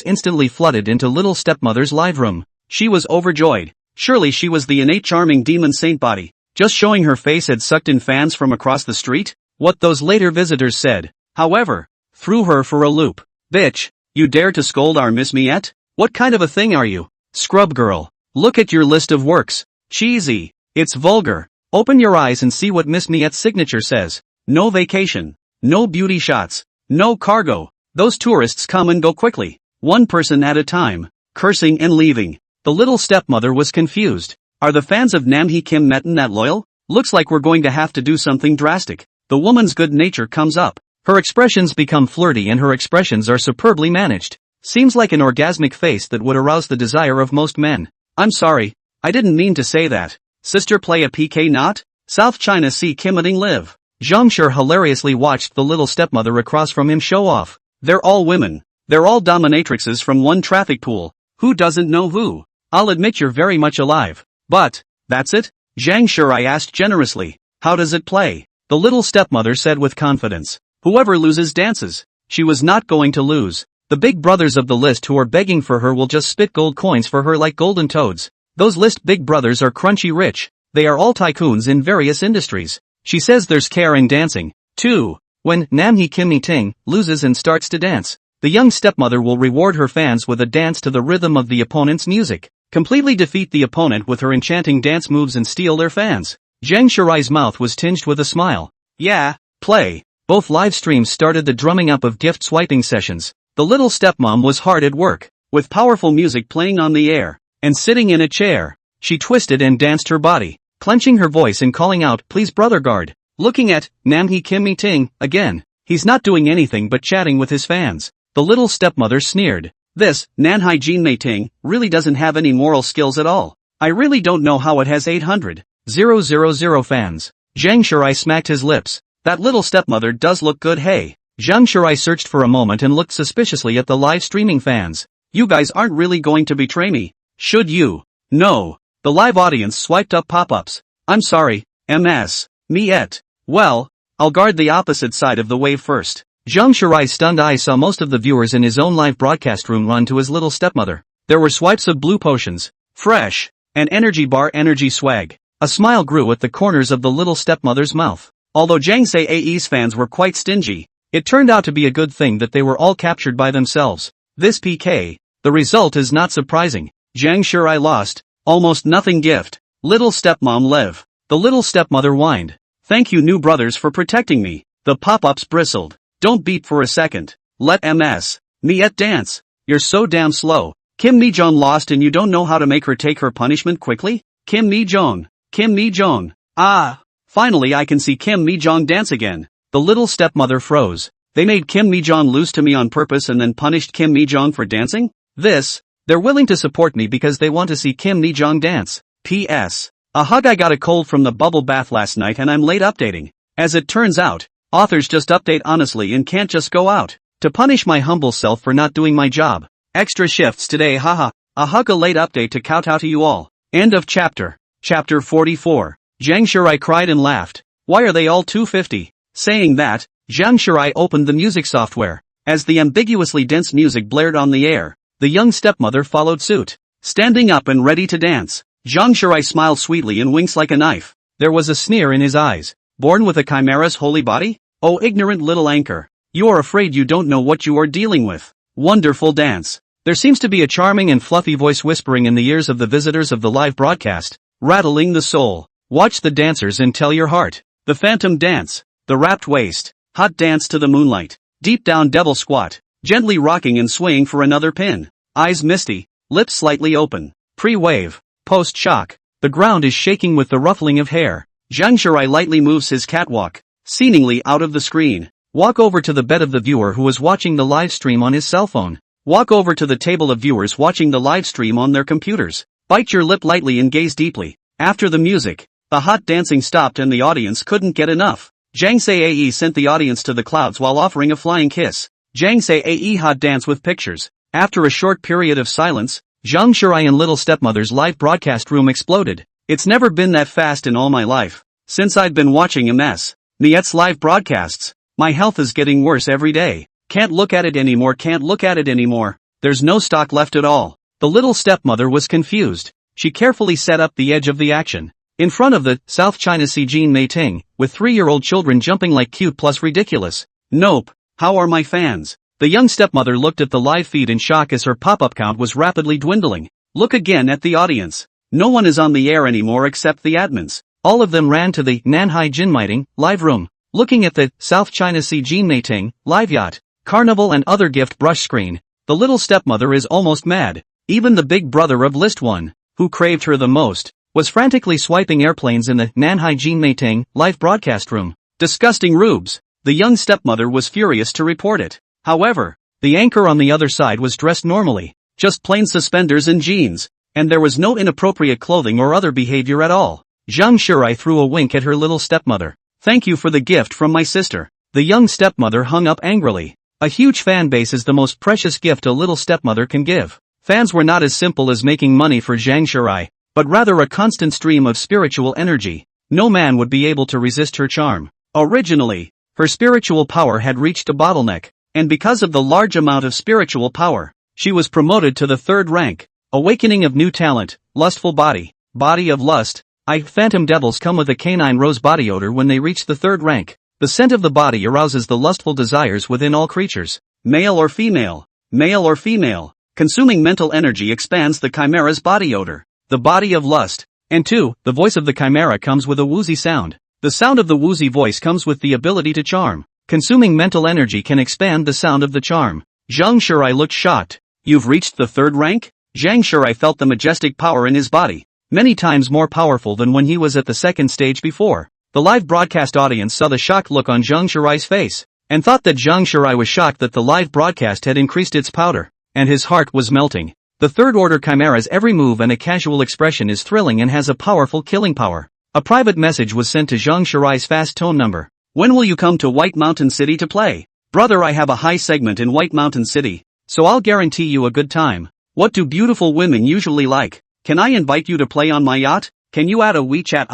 instantly flooded into little stepmother's live room. She was overjoyed. Surely she was the innate charming demon saint body. Just showing her face had sucked in fans from across the street? What those later visitors said, however, threw her for a loop. Bitch, you dare to scold our Miss Miette? What kind of a thing are you? Scrub girl. Look at your list of works. Cheesy. It's vulgar. Open your eyes and see what Miss Miette's signature says. No vacation. No beauty shots. No cargo. Those tourists come and go quickly. One person at a time. Cursing and leaving. The little stepmother was confused. Are the fans of Namhee Kim Metten that loyal? Looks like we're going to have to do something drastic. The woman's good nature comes up. Her expressions become flirty and her expressions are superbly managed. Seems like an orgasmic face that would arouse the desire of most men. I'm sorry. I didn't mean to say that. Sister play a PK not? South China Sea Kimmeting live. Zhang Shi hilariously watched the little stepmother across from him show off. They're all women. They're all dominatrixes from one traffic pool. Who doesn't know who? I'll admit you're very much alive. But, that's it? Zhang Shi asked generously. How does it play? The little stepmother said with confidence. Whoever loses dances. She was not going to lose. The big brothers of the list who are begging for her will just spit gold coins for her like golden toads. Those list big brothers are crunchy rich. They are all tycoons in various industries. She says there's care in dancing, too. When Namhee Kim Meting loses and starts to dance, the young stepmother will reward her fans with a dance to the rhythm of the opponent's music. Completely defeat the opponent with her enchanting dance moves and steal their fans. Zhang Shi's mouth was tinged with a smile. Yeah, play. Both live streams started the drumming up of gift swiping sessions. The little stepmom was hard at work, with powerful music playing on the air, and sitting in a chair. She twisted and danced her body, clenching her voice and calling out, please brother guard. Looking at Namhee Kim Meting again. He's not doing anything but chatting with his fans. The little stepmother sneered. This, Nanhai Jean Meting, really doesn't have any moral skills at all. I really don't know how it has 800,000 fans. Zhang Shi smacked his lips. That little stepmother does look good, hey. Zhang Shi searched for a moment and looked suspiciously at the live streaming fans. You guys aren't really going to betray me, should you? No. The live audience swiped up pop-ups. I'm sorry, Ms. Miette. Well, I'll guard the opposite side of the wave first. Zhang Shi's stunned eyes saw most of the viewers in his own live broadcast room run to his little stepmother. There were swipes of blue potions, fresh, and energy bar energy swag. A smile grew at the corners of the little stepmother's mouth. Although Zhang Sai's fans were quite stingy, it turned out to be a good thing that they were all captured by themselves. This PK, the result is not surprising. Zhang Shi lost, almost nothing gift. Little stepmom live. The little stepmother whined. Thank you new brothers for protecting me. The pop-ups bristled. Don't beep for a second. Let Ms. Miette dance. You're so damn slow. Kim Mi-jong lost and you don't know how to make her take her punishment quickly? Kim Mi-jong. Kim Mi-jong. Ah. Finally I can see Kim Mi-jong dance again. The little stepmother froze. They made Kim Mi-jong lose to me on purpose and then punished Kim Mi-jong for dancing? They're willing to support me because they want to see Kim Mi-jong dance. P.S. A hug I got a cold from the bubble bath last night and I'm late updating. As it turns out, authors just update honestly and can't just go out to punish my humble self for not doing my job. Extra shifts today haha. A hug a late update to kowtow to you all. End of chapter. Chapter 44. Zhang Shi cried and laughed. Why are they all 250? Saying that, Zhang Shi opened the music software. As the ambiguously dense music blared on the air, the young stepmother followed suit. Standing up and ready to dance. Zhang Shi smiled sweetly and winks like a knife. There was a sneer in his eyes. Born with a chimera's holy body? Oh ignorant little anchor. You are afraid you don't know what you are dealing with. Wonderful dance. There seems to be a charming and fluffy voice whispering in the ears of the visitors of the live broadcast, rattling the soul. Watch the dancers and tell your heart. The phantom dance. The wrapped waist. Hot dance to the moonlight. Deep down devil squat. Gently rocking and swaying for another pin. Eyes misty. Lips slightly open. Pre-wave. Post-shock. The ground is shaking with the ruffling of hair. Zhang Shi lightly moves his catwalk, seemingly out of the screen. Walk over to the bed of the viewer who is watching the live stream on his cell phone. Walk over to the table of viewers watching the live stream on their computers. Bite your lip lightly and gaze deeply. After the music, the hot dancing stopped and the audience couldn't get enough. Jang Se-ae sent the audience to the clouds while offering a flying kiss. Jang Se-ae hot dance with pictures. After a short period of silence, Zhang Shirai and Little Stepmother's live broadcast room exploded. It's never been that fast in all my life. Since I've been watching MS. Niet's live broadcasts. My health is getting worse every day. Can't look at it anymore. There's no stock left at all. The Little Stepmother was confused. She carefully set up the edge of the action. In front of the South China Sea Jean Meiting, with 3-year-old children jumping like cute plus ridiculous. Nope. How are my fans? The young stepmother looked at the live feed in shock as her pop-up count was rapidly dwindling. Look again at the audience. No one is on the air anymore except the admins. All of them ran to the Nanhai Jinmeiting live room, looking at the South China Sea Jean Meiting live yacht, carnival and other gift brush screen. The little stepmother is almost mad. Even the big brother of List 1, who craved her the most, was frantically swiping airplanes in the Nanhai Jinmeiting live broadcast room. Disgusting rubes. The young stepmother was furious to report it. However, the anchor on the other side was dressed normally, just plain suspenders and jeans, and there was no inappropriate clothing or other behavior at all. Zhang Shirai threw a wink at her little stepmother. Thank you for the gift from my sister. The young stepmother hung up angrily. A huge fan base is the most precious gift a little stepmother can give. Fans were not as simple as making money for Zhang Shirai, but rather a constant stream of spiritual energy. No man would be able to resist her charm. Originally, her spiritual power had reached a bottleneck, and because of the large amount of spiritual power, she was promoted to the 3rd rank. Awakening of new talent, lustful body, body of lust. Phantom devils come with a canine rose body odor when they reach the 3rd rank. The scent of the body arouses the lustful desires within all creatures, male or female. Male or female. Consuming mental energy expands the chimera's body odor, the body of lust. And 2, the voice of the chimera comes with a woozy sound. The sound of the woozy voice comes with the ability to charm. Consuming mental energy can expand the sound of the charm. Zhang Shirai looked shocked. You've reached the 3rd rank? Zhang Shirai felt the majestic power in his body, many times more powerful than when he was at the 2nd stage before. The live broadcast audience saw the shocked look on Zhang Shirai's face, and thought that Zhang Shirai was shocked that the live broadcast had increased its powder, and his heart was melting. The 3rd order chimera's every move and a casual expression is thrilling and has a powerful killing power. A private message was sent to Zhang Shirai's fast tone number. When will you come to White Mountain City to play? Brother, I have a high segment in White Mountain City, so I'll guarantee you a good time. What do beautiful women usually like? Can I invite you to play on my yacht? Can you add a WeChat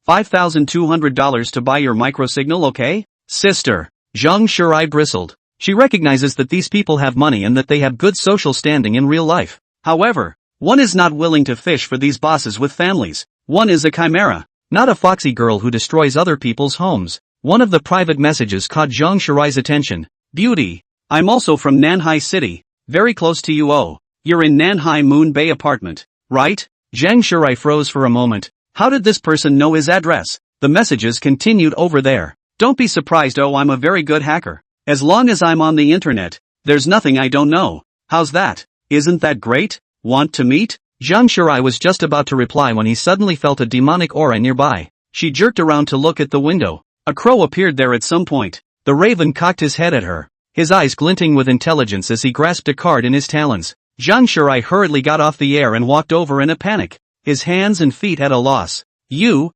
$5,200 to buy your microsignal, okay? Sister. Zhang Shirai bristled. She recognizes that these people have money and that they have good social standing in real life. However, one is not willing to fish for these bosses with families. One is a chimera, not a foxy girl who destroys other people's homes. One of the private messages caught Zhang Shirai's attention. Beauty. I'm also from Nanhai City, very close to you. Oh, you're in Nanhai Moon Bay apartment, right? Zhang Shirai froze for a moment. How did this person know his address? The messages continued over there. Don't be surprised, oh, I'm a very good hacker. As long as I'm on the internet, there's nothing I don't know. How's that? Isn't that great? Want to meet? Zhang Shirai was just about to reply when he suddenly felt a demonic aura nearby. She jerked around to look at the window. A crow appeared there at some point. The raven cocked his head at her, his eyes glinting with intelligence as he grasped a card in his talons. Zhang Shirai hurriedly got off the air and walked over in a panic, his hands and feet at a loss. You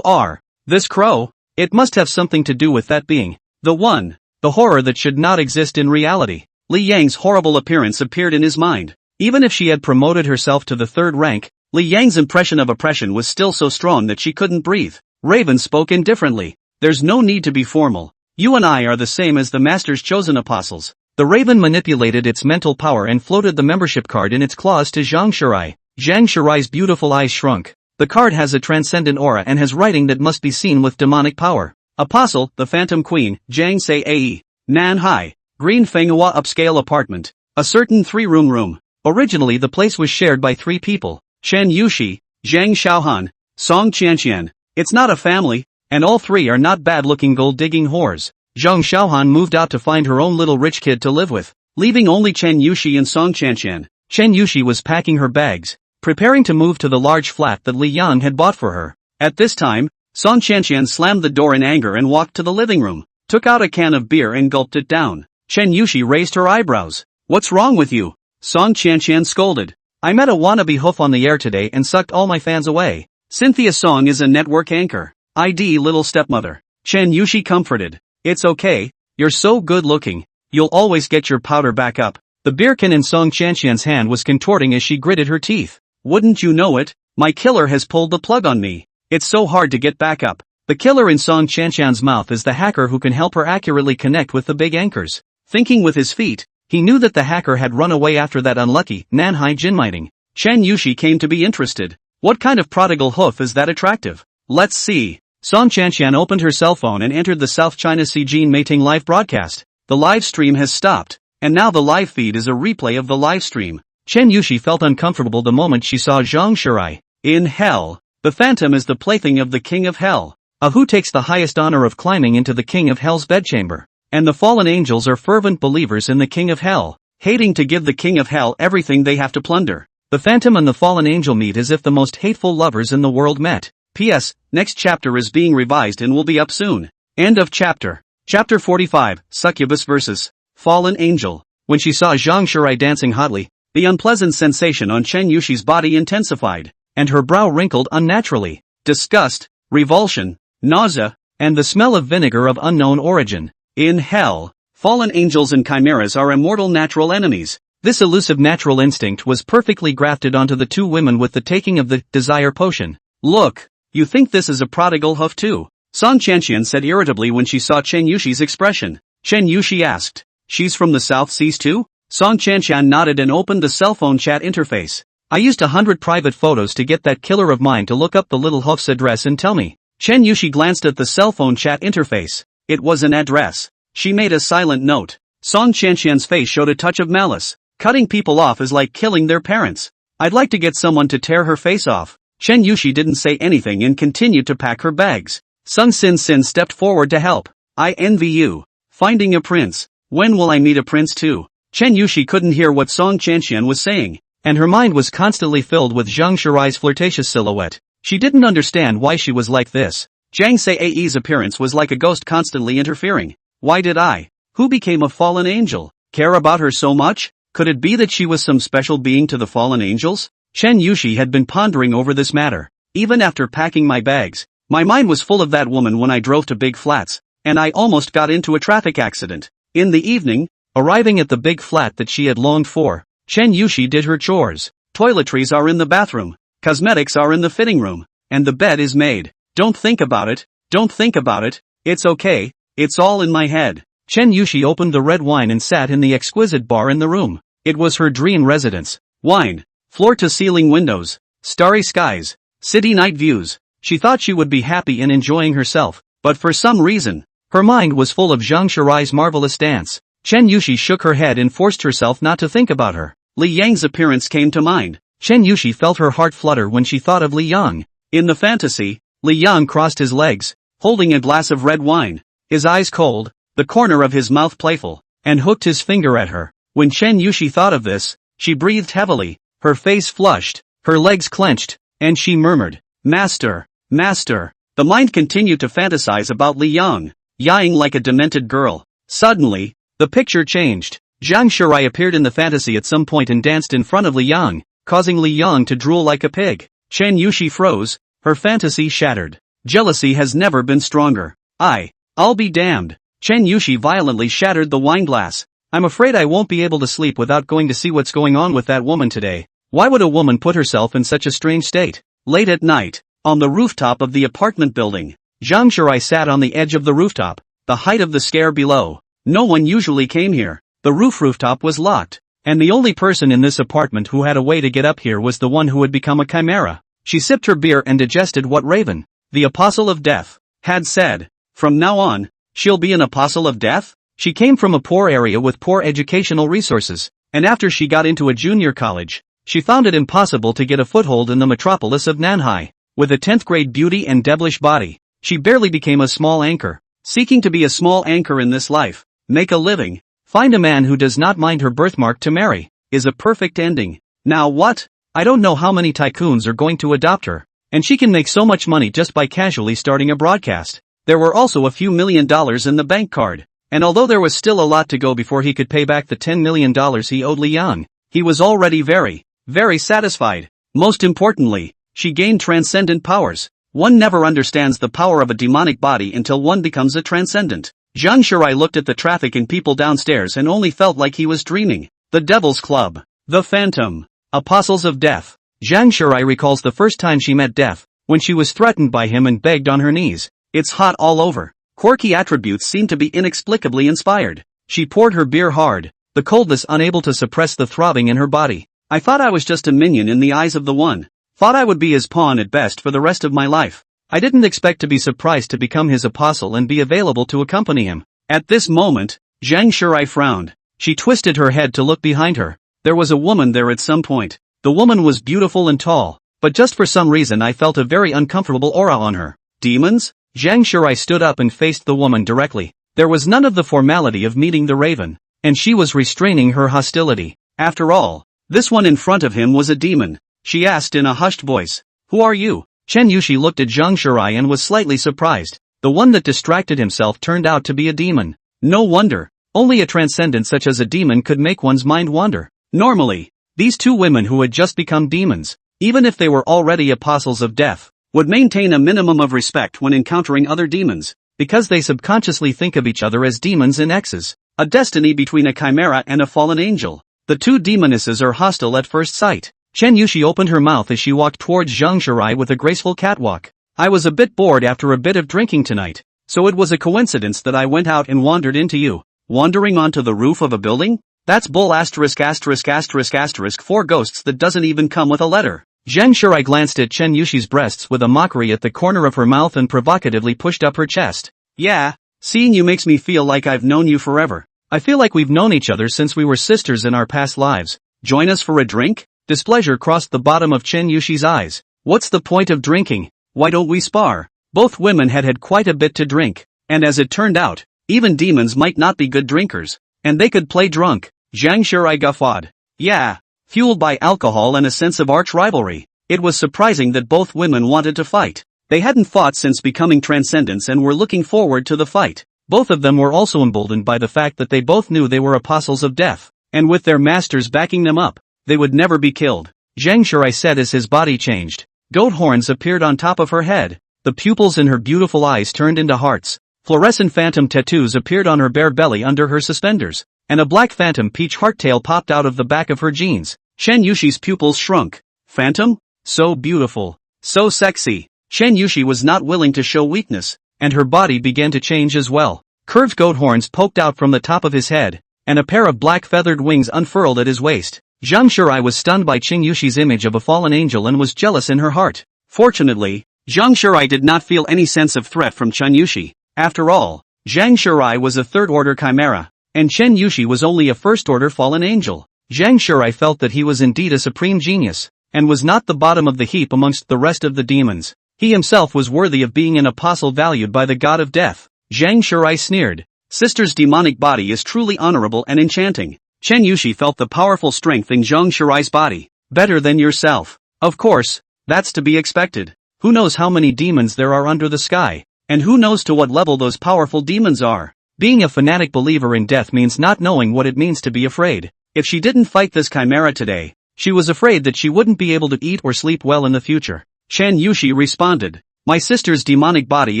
are this crow? It must have something to do with that being. The horror that should not exist in reality. Li Yang's horrible appearance appeared in his mind. Even if she had promoted herself to the 3rd rank, Li Yang's impression of oppression was still so strong that she couldn't breathe. Raven spoke indifferently. There's no need to be formal. You and I are the same as the Master's chosen apostles. The raven manipulated its mental power and floated the membership card in its claws to Zhang Shirai. Zhang Shirai's beautiful eyes shrunk. The card has a transcendent aura and has writing that must be seen with demonic power. Apostle, the Phantom Queen, Zhang Se-ae. Nanhai. Green Fenghua upscale apartment. A certain 3-room room. Originally the place was shared by 3 people. Chen Yushi, Zhang Xiaohan, Song Qianqian. It's not a family. And all 3 are not bad-looking gold-digging whores. Zhang Xiaohan moved out to find her own little rich kid to live with, leaving only Chen Yushi and Song Qianqian. Chen Yushi was packing her bags, preparing to move to the large flat that Li Yang had bought for her. At this time, Song Qianqian slammed the door in anger and walked to the living room. took out a can of beer and gulped it down. Chen Yushi raised her eyebrows. What's wrong with you? Song Qianqian scolded. I met a wannabe hoof on the air today and sucked all my fans away. Cynthia Song is a network anchor. ID little stepmother. Chen Yushi comforted. It's okay, you're so good looking, you'll always get your powder back up. The beer can in Song Qianqian's hand was contorting as she gritted her teeth. Wouldn't you know it, my killer has pulled the plug on me. It's so hard to get back up. The killer in Song Qianqian's mouth is the hacker who can help her accurately connect with the big anchors. Thinking with his feet, he knew that the hacker had run away after that unlucky Nanhai Jinmiting. Chen Yushi came to be interested. What kind of prodigal hoof is that attractive? Let's see. Song Qianqian opened her cell phone and entered the South China Sea Jin Mating live broadcast. The live stream has stopped, and now the live feed is a replay of the live stream. Chen Yushi felt uncomfortable the moment she saw Zhang Shirai. In hell, the phantom is the plaything of the king of hell. Who takes the highest honor of climbing into the king of hell's bedchamber. And the fallen angels are fervent believers in the king of hell, hating to give the king of hell everything they have to plunder. The phantom and the fallen angel meet as if the most hateful lovers in the world met. P.S. Next chapter is being revised and will be up soon. End of chapter. Chapter 45, Succubus vs. Fallen Angel. When she saw Zhang Shirai dancing hotly, the unpleasant sensation on Chen Yushi's body intensified, and her brow wrinkled unnaturally. Disgust, revulsion, nausea, and the smell of vinegar of unknown origin. In hell, fallen angels and chimeras are immortal natural enemies. This elusive natural instinct was perfectly grafted onto the two women with the taking of the desire potion. Look, you think this is a prodigal hoof too? Song Qianqian said irritably when she saw Chen Yushi's expression. Chen Yushi asked, she's from the South Seas too? Song Qianqian nodded and opened the cell phone chat interface. I used 100 private photos to get that killer of mine to look up the little hoof's address and tell me. Chen Yushi glanced at the cell phone chat interface. It was an address. She made a silent note. Song Qianqian's face showed a touch of malice. Cutting people off is like killing their parents. I'd like to get someone to tear her face off. Chen Yushi didn't say anything and continued to pack her bags. Sun Sin Sin stepped forward to help. I envy you. Finding a prince. When will I meet a prince too? Chen Yushi couldn't hear what Song Qianqian was saying, and her mind was constantly filled with Zhang Shirai's flirtatious silhouette. She didn't understand why she was like this. Zhang Sai's appearance was like a ghost constantly interfering. Why did I, who became a fallen angel, care about her so much? Could it be that she was some special being to the fallen angels? Chen Yushi had been pondering over this matter. Even after packing my bags, my mind was full of that woman when I drove to Big Flats, and I almost got into a traffic accident. In the evening, arriving at the big flat that she had longed for, Chen Yushi did her chores. Toiletries are in the bathroom, cosmetics are in the fitting room, and the bed is made. Don't think about it, don't think about it, it's okay, it's all in my head. Chen Yushi opened the red wine and sat in the exquisite bar in the room. It was her dream residence. Wine, floor-to-ceiling windows, starry skies, city night views. She thought she would be happy and enjoying herself, but for some reason, her mind was full of Zhang Shirai's marvelous dance. Chen Yushi shook her head and forced herself not to think about her. Li Yang's appearance came to mind. Chen Yushi felt her heart flutter when she thought of Li Yang. In the fantasy, Li Yang crossed his legs, holding a glass of red wine, his eyes cold, the corner of his mouth playful, and hooked his finger at her. When Chen Yushi thought of this, she breathed heavily, her face flushed, her legs clenched, and she murmured, Master, Master. The mind continued to fantasize about Li Yang, yawing like a demented girl. Suddenly, the picture changed. Zhang Shirai appeared in the fantasy at some point and danced in front of Li Yang, causing Li Yang to drool like a pig. Chen Yushi froze, her fantasy shattered. Jealousy has never been stronger. I'll be damned. Chen Yushi violently shattered the wine glass. I'm afraid I won't be able to sleep without going to see what's going on with that woman today. Why would a woman put herself in such a strange state? Late at night, on the rooftop of the apartment building, Zhang Shirai sat on the edge of the rooftop, the height of the scare below. No one usually came here. The rooftop was locked, and the only person in this apartment who had a way to get up here was the one who had become a chimera. She sipped her beer and digested what Raven, the apostle of death, had said. From now on, she'll be an apostle of death? She came from a poor area with poor educational resources, and after she got into a junior college, she found it impossible to get a foothold in the metropolis of Nanhai. With a 10th grade beauty and devilish body, she barely became a small anchor. Seeking to be a small anchor in this life, make a living, find a man who does not mind her birthmark to marry, is a perfect ending. Now what? I don't know how many tycoons are going to adopt her, and she can make so much money just by casually starting a broadcast. There were also a few $1 million in the bank card. And although there was still a lot to go before he could pay back the $10 million he owed Liang, he was already very, very satisfied. Most importantly, she gained transcendent powers. One never understands the power of a demonic body until one becomes a transcendent. Zhang Shirai looked at the traffic and people downstairs and only felt like he was dreaming. The Devil's Club. The Phantom. Apostles of Death. Zhang Shirai recalls the first time she met Death, when she was threatened by him and begged on her knees. It's hot all over. Quirky attributes seem to be inexplicably inspired. She poured her beer hard, the coldness unable to suppress the throbbing in her body. I thought I was just a minion in the eyes of the one. Thought I would be his pawn at best for the rest of my life. I didn't expect to be surprised to become his apostle and be available to accompany him. At this moment, Zhang Shirai frowned. She twisted her head to look behind her. There was a woman there at some point. The woman was beautiful and tall, but just for some reason I felt a very uncomfortable aura on her. Demons? Zhang Shirai stood up and faced the woman directly. There was none of the formality of meeting the raven, and she was restraining her hostility. After all, this one in front of him was a demon. She asked in a hushed voice, "Who are you?" Chen Yushi looked at Zhang Shirai and was slightly surprised. The one that distracted himself turned out to be a demon. No wonder. Only a transcendent such as a demon could make one's mind wander. Normally, these two women who had just become demons, even if they were already apostles of death, would maintain a minimum of respect when encountering other demons, because they subconsciously think of each other as demons and exes, a destiny between a chimera and a fallen angel. The two demonesses are hostile at first sight. Chen Yushi opened her mouth as she walked towards Zhang Shirai with a graceful catwalk. I was a bit bored after a bit of drinking tonight, so it was a coincidence that I went out and wandered into you. Wandering onto the roof of a building? That's bull ******** 4 ghosts that doesn't even come with a letter. Zhang Shirai glanced at Chen Yushi's breasts with a mockery at the corner of her mouth and provocatively pushed up her chest. Yeah, seeing you makes me feel like I've known you forever. I feel like we've known each other since we were sisters in our past lives. Join us for a drink? Displeasure crossed the bottom of Chen Yushi's eyes. What's the point of drinking? Why don't we spar? Both women had had quite a bit to drink, and as it turned out, even demons might not be good drinkers, and they could play drunk. Zhang Shirai guffawed. Yeah. Fueled by alcohol and a sense of arch rivalry, it was surprising that both women wanted to fight. They hadn't fought since becoming transcendents and were looking forward to the fight. Both of them were also emboldened by the fact that they both knew they were apostles of death, and with their masters backing them up, they would never be killed. Zhang Shirai said as his body changed. Goat horns appeared on top of her head. The pupils in her beautiful eyes turned into hearts. Fluorescent phantom tattoos appeared on her bare belly under her suspenders, and a black phantom peach hearttail popped out of the back of her jeans. Chen Yushi's pupils shrunk. Phantom? So beautiful. So sexy. Chen Yushi was not willing to show weakness, and her body began to change as well. Curved goat horns poked out from the top of his head, and a pair of black feathered wings unfurled at his waist. Zhang Shirai was stunned by Chen Yushi's image of a fallen angel and was jealous in her heart. Fortunately, Zhang Shirai did not feel any sense of threat from Chen Yushi. After all, Zhang Shirai was a third-order chimera, and Chen Yushi was only a first-order fallen angel. Zhang Shirai felt that he was indeed a supreme genius, and was not the bottom of the heap amongst the rest of the demons. He himself was worthy of being an apostle valued by the god of death. Zhang Shirai sneered. Sister's demonic body is truly honorable and enchanting. Chen Yushi felt the powerful strength in Zhang Shirai's body. Better than yourself. Of course, that's to be expected. Who knows how many demons there are under the sky, and who knows to what level those powerful demons are. Being a fanatic believer in death means not knowing what it means to be afraid. If she didn't fight this chimera today, she was afraid that she wouldn't be able to eat or sleep well in the future. Chen Yushi responded. My sister's demonic body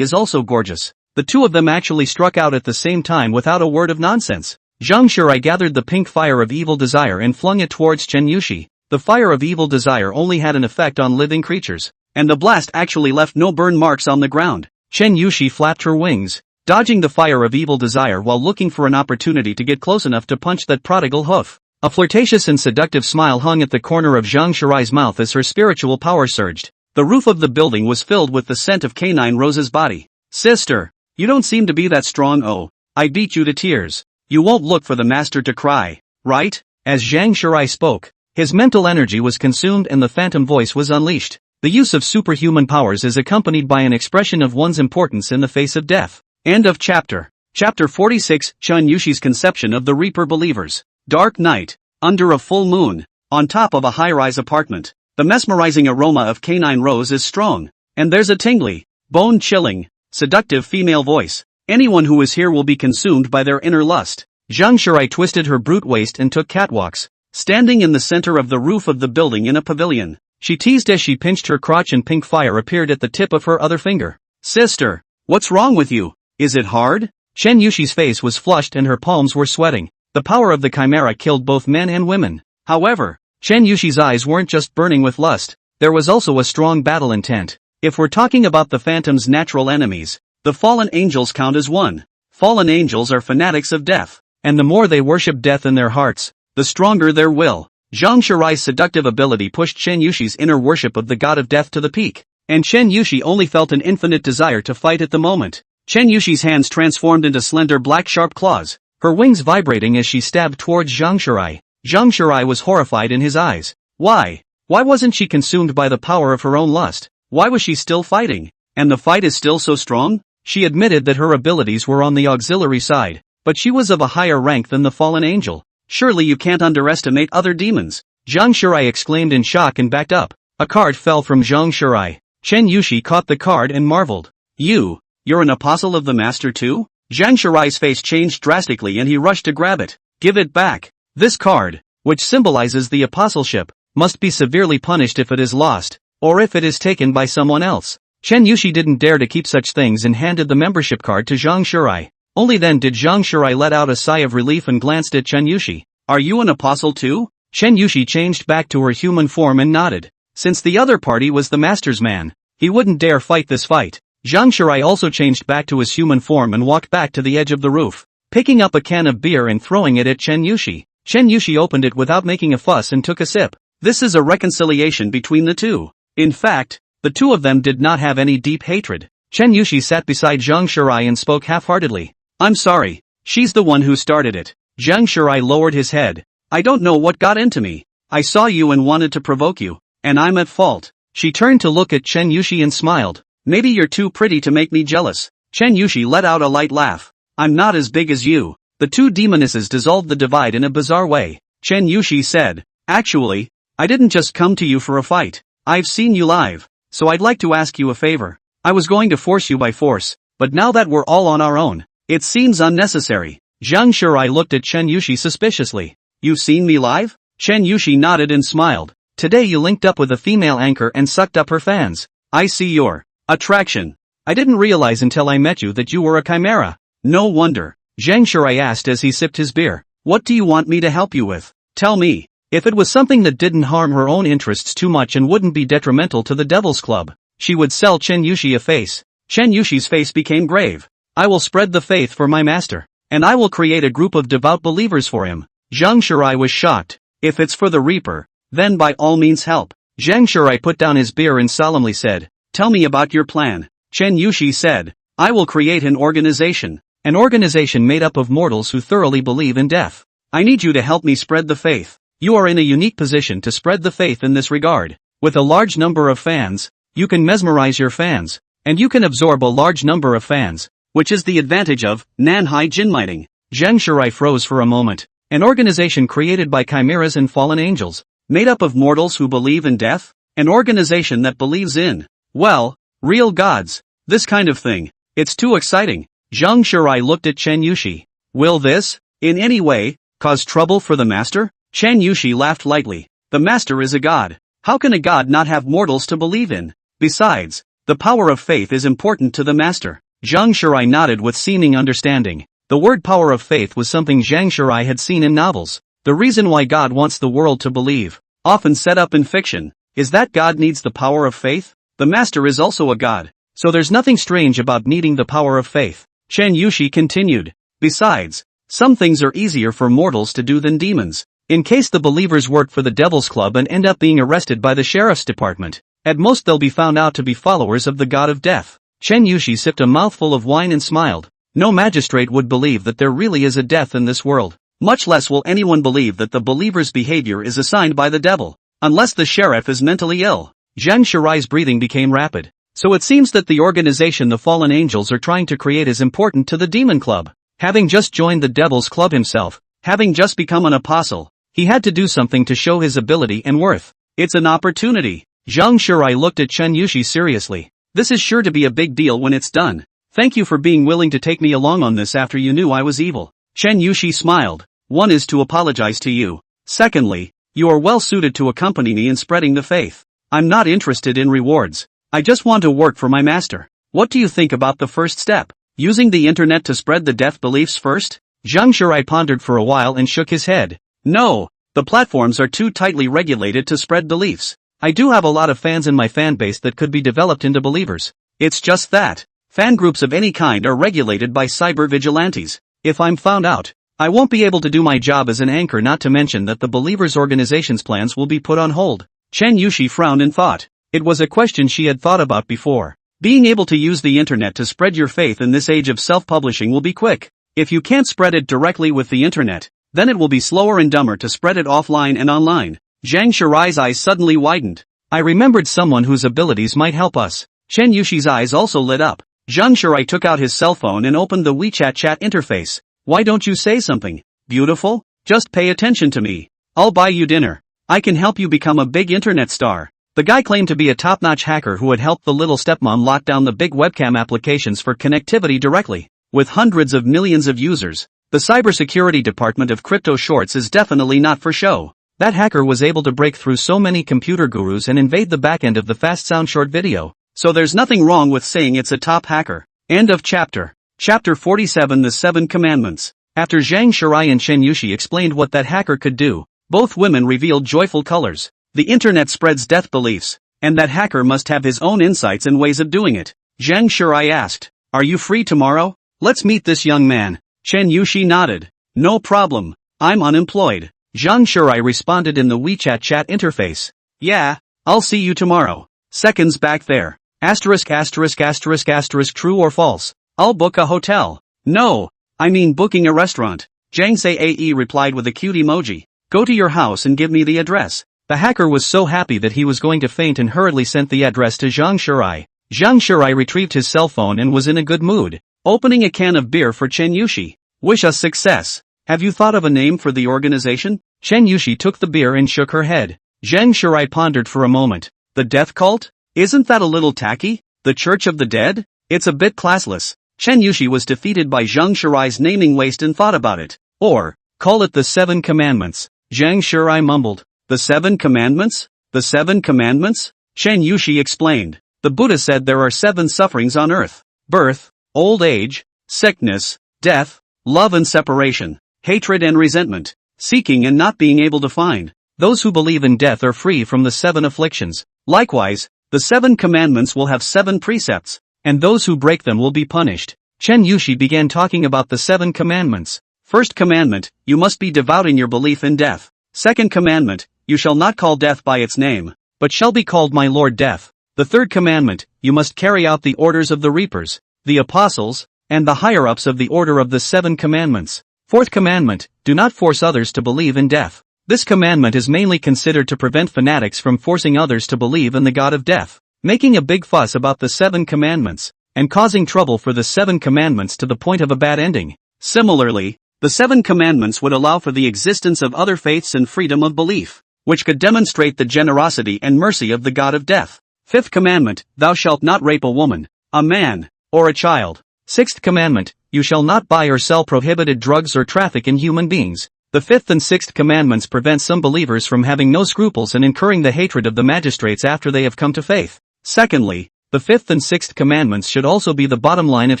is also gorgeous. The two of them actually struck out at the same time without a word of nonsense. Zhang Shirai gathered the pink fire of evil desire and flung it towards Chen Yushi. The fire of evil desire only had an effect on living creatures, and the blast actually left no burn marks on the ground. Chen Yushi flapped her wings, dodging the fire of evil desire while looking for an opportunity to get close enough to punch that prodigal hoof. A flirtatious and seductive smile hung at the corner of Zhang Shirai's mouth as her spiritual power surged. The roof of the building was filled with the scent of Canine Rose's body. Sister, you don't seem to be that strong. Oh, I beat you to tears. You won't look for the master to cry, right? As Zhang Shirai spoke, his mental energy was consumed and the phantom voice was unleashed. The use of superhuman powers is accompanied by an expression of one's importance in the face of death. End of chapter. Chapter 46, Chen Yushi's conception of the Reaper believers. Dark night, under a full moon, on top of a high-rise apartment. The mesmerizing aroma of Canine Rose is strong, and there's a tingly, bone-chilling, seductive female voice. Anyone who is here will be consumed by their inner lust. Zhang Shirai twisted her brute waist and took catwalks, standing in the center of the roof of the building in a pavilion. She teased as she pinched her crotch and pink fire appeared at the tip of her other finger. Sister, what's wrong with you? Is it hard? Chen Yushi's face was flushed and her palms were sweating. The power of the chimera killed both men and women. However, Chen Yushi's eyes weren't just burning with lust, there was also a strong battle intent. If we're talking about the Phantom's natural enemies, the fallen angels count as one. Fallen angels are fanatics of death, and the more they worship death in their hearts, the stronger their will. Zhang Shirai's seductive ability pushed Chen Yushi's inner worship of the god of death to the peak, and Chen Yushi only felt an infinite desire to fight at the moment. Chen Yushi's hands transformed into slender black sharp claws, her wings vibrating as she stabbed towards Zhang Shirai. Zhang Shirai was horrified in his eyes. Why? Why wasn't she consumed by the power of her own lust? Why was she still fighting? And the fight is still so strong? She admitted that her abilities were on the auxiliary side, but she was of a higher rank than the fallen angel. Surely you can't underestimate other demons. Zhang Shirai exclaimed in shock and backed up. A card fell from Zhang Shirai. Chen Yushi caught the card and marveled. You're an apostle of the master too? Zhang Shirai's face changed drastically and he rushed to grab it. Give it back. This card, which symbolizes the apostleship, must be severely punished if it is lost, or if it is taken by someone else. Chen Yushi didn't dare to keep such things and handed the membership card to Zhang Shirai. Only then did Zhang Shirai let out a sigh of relief and glanced at Chen Yushi. Are you an apostle too? Chen Yushi changed back to her human form and nodded. Since the other party was the master's man, he wouldn't dare fight this fight. Zhang Shirai also changed back to his human form and walked back to the edge of the roof, picking up a can of beer and throwing it at Chen Yushi. Chen Yushi opened it without making a fuss and took a sip. This is a reconciliation between the two. In fact, the two of them did not have any deep hatred. Chen Yushi sat beside Zhang Shirai and spoke half-heartedly. I'm sorry, she's the one who started it. Zhang Shirai lowered his head. I don't know what got into me. I saw you and wanted to provoke you, and I'm at fault. She turned to look at Chen Yushi and smiled. Maybe you're too pretty to make me jealous. Chen Yushi let out a light laugh. I'm not as big as you. The two demonesses dissolved the divide in a bizarre way. Chen Yushi said, actually, I didn't just come to you for a fight. I've seen you live, so I'd like to ask you a favor. I was going to force you by force, but now that we're all on our own, it seems unnecessary. Zhang Shirai looked at Chen Yushi suspiciously. You've seen me live? Chen Yushi nodded and smiled. Today you linked up with a female anchor and sucked up her fans. I see your attraction. I didn't realize until I met you that you were a chimera. No wonder. Zhang Shirai asked as he sipped his beer. What do you want me to help you with? Tell me. If it was something that didn't harm her own interests too much and wouldn't be detrimental to the Devil's Club, she would sell Chen Yushi a face. Chen Yushi's face became grave. I will spread the faith for my master, and I will create a group of devout believers for him. Zhang Shirai was shocked. If it's for the Reaper, then by all means help. Zhang Shirai put down his beer and solemnly said, tell me about your plan. Chen Yushi said, I will create an organization made up of mortals who thoroughly believe in death. I need you to help me spread the faith. You are in a unique position to spread the faith in this regard. With a large number of fans, you can mesmerize your fans, and you can absorb a large number of fans, which is the advantage of Nanhai Jinmiting. Zhang Shirai froze for a moment. An organization created by chimeras and fallen angels, made up of mortals who believe in death? An organization that believes in, well, real gods. This kind of thing. It's too exciting. Zhang Shirai looked at Chen Yushi. Will this, in any way, cause trouble for the master? Chen Yushi laughed lightly. The master is a god. How can a god not have mortals to believe in? Besides, the power of faith is important to the master. Zhang Shirai nodded with seeming understanding. The word power of faith was something Zhang Shirai had seen in novels. The reason why God wants the world to believe, often set up in fiction, is that God needs the power of faith. The master is also a god, so there's nothing strange about needing the power of faith. Chen Yushi continued. Besides, some things are easier for mortals to do than demons. In case the believers work for the Devil's Club and end up being arrested by the sheriff's department, at most they'll be found out to be followers of the god of death. Chen Yushi sipped a mouthful of wine and smiled. No magistrate would believe that there really is a death in this world. Much less will anyone believe that the believer's behavior is assigned by the devil, unless the sheriff is mentally ill. Zhang Shirai's breathing became rapid. So it seems that the organization the fallen angels are trying to create is important to the Demon Club. Having just joined the Devil's Club himself, having just become an apostle, he had to do something to show his ability and worth. It's an opportunity. Zhang Shirai looked at Chen Yushi seriously. This is sure to be a big deal when it's done. Thank you for being willing to take me along on this after you knew I was evil. Chen Yushi smiled. One is to apologize to you. Secondly, you are well suited to accompany me in spreading the faith. I'm not interested in rewards. I just want to work for my master. What do you think about the first step? Using the internet to spread the death beliefs first? Zhang Shurai pondered for a while and shook his head. No, the platforms are too tightly regulated to spread beliefs. I do have a lot of fans in my fan base that could be developed into believers. It's just that fan groups of any kind are regulated by cyber vigilantes. If I'm found out, I won't be able to do my job as an anchor, not to mention that the believers' organization's plans will be put on hold. Chen Yushi frowned in thought. It was a question she had thought about before. Being able to use the internet to spread your faith in this age of self-publishing will be quick. If you can't spread it directly with the internet, then it will be slower and dumber to spread it offline and online. Zhang Shirai's eyes suddenly widened. I remembered someone whose abilities might help us. Chen Yushi's eyes also lit up. Zhang Shirai took out his cell phone and opened the WeChat chat interface. Why don't you say something? Beautiful? Just pay attention to me. I'll buy you dinner. I can help you become a big internet star. The guy claimed to be a top-notch hacker who had helped the little stepmom lock down the big webcam applications for connectivity directly. With hundreds of millions of users, the cybersecurity department of Crypto Shorts is definitely not for show. That hacker was able to break through so many computer gurus and invade the backend of the fast sound short video. So there's nothing wrong with saying it's a top hacker. End of chapter. Chapter 47 The 7 Commandments. After Zhang Shirai and Chen Yushi explained what that hacker could do, both women revealed joyful colors. The internet spreads death beliefs, and that hacker must have his own insights and ways of doing it. Zhang Shirai asked, "Are you free tomorrow? Let's meet this young man." Chen Yushi nodded. "No problem. I'm unemployed." Zhang Shirai responded in the WeChat chat interface. "Yeah, I'll see you tomorrow. Seconds back there. Asterisk asterisk asterisk asterisk true or false. I'll book a hotel." "No, I mean booking a restaurant." Zhang Sae replied with a cute emoji. "Go to your house and give me the address." The hacker was so happy that he was going to faint and hurriedly sent the address to Zhang Shirai. Zhang Shirai retrieved his cell phone and was in a good mood, opening a can of beer for Chen Yushi. "Wish us success. Have you thought of a name for the organization?" Chen Yushi took the beer and shook her head. Zhang Shirai pondered for a moment. "The Death Cult? Isn't that a little tacky? The Church of the Dead? It's a bit classless." Chen Yushi was defeated by Zhang Shirai's naming waste and thought about it. Or, call it the 7 Commandments. Zhang Shirai mumbled. "The 7 Commandments? The 7 Commandments?" Chen Yushi explained. The Buddha said there are 7 sufferings on earth. Birth, old age, sickness, death, love and separation, hatred and resentment, seeking and not being able to find. Those who believe in death are free from the 7 afflictions. Likewise, the 7 commandments will have 7 precepts, and those who break them will be punished. Chen Yushi began talking about the 7 commandments. First commandment, you must be devout in your belief in death. Second commandment, you shall not call death by its name, but shall be called my Lord Death. The third commandment, you must carry out the orders of the reapers, the apostles, and the higher-ups of the order of the 7 commandments. Fourth commandment, do not force others to believe in death. This commandment is mainly considered to prevent fanatics from forcing others to believe in the God of death, making a big fuss about the 7 commandments, and causing trouble for the 7 commandments to the point of a bad ending. Similarly, the 7 commandments would allow for the existence of other faiths and freedom of belief, which could demonstrate the generosity and mercy of the God of death. Fifth commandment, thou shalt not rape a woman, a man, or a child. Sixth commandment, you shall not buy or sell prohibited drugs or traffic in human beings. The fifth and sixth commandments prevent some believers from having no scruples and incurring the hatred of the magistrates after they have come to faith. Secondly, the fifth and sixth commandments should also be the bottom line of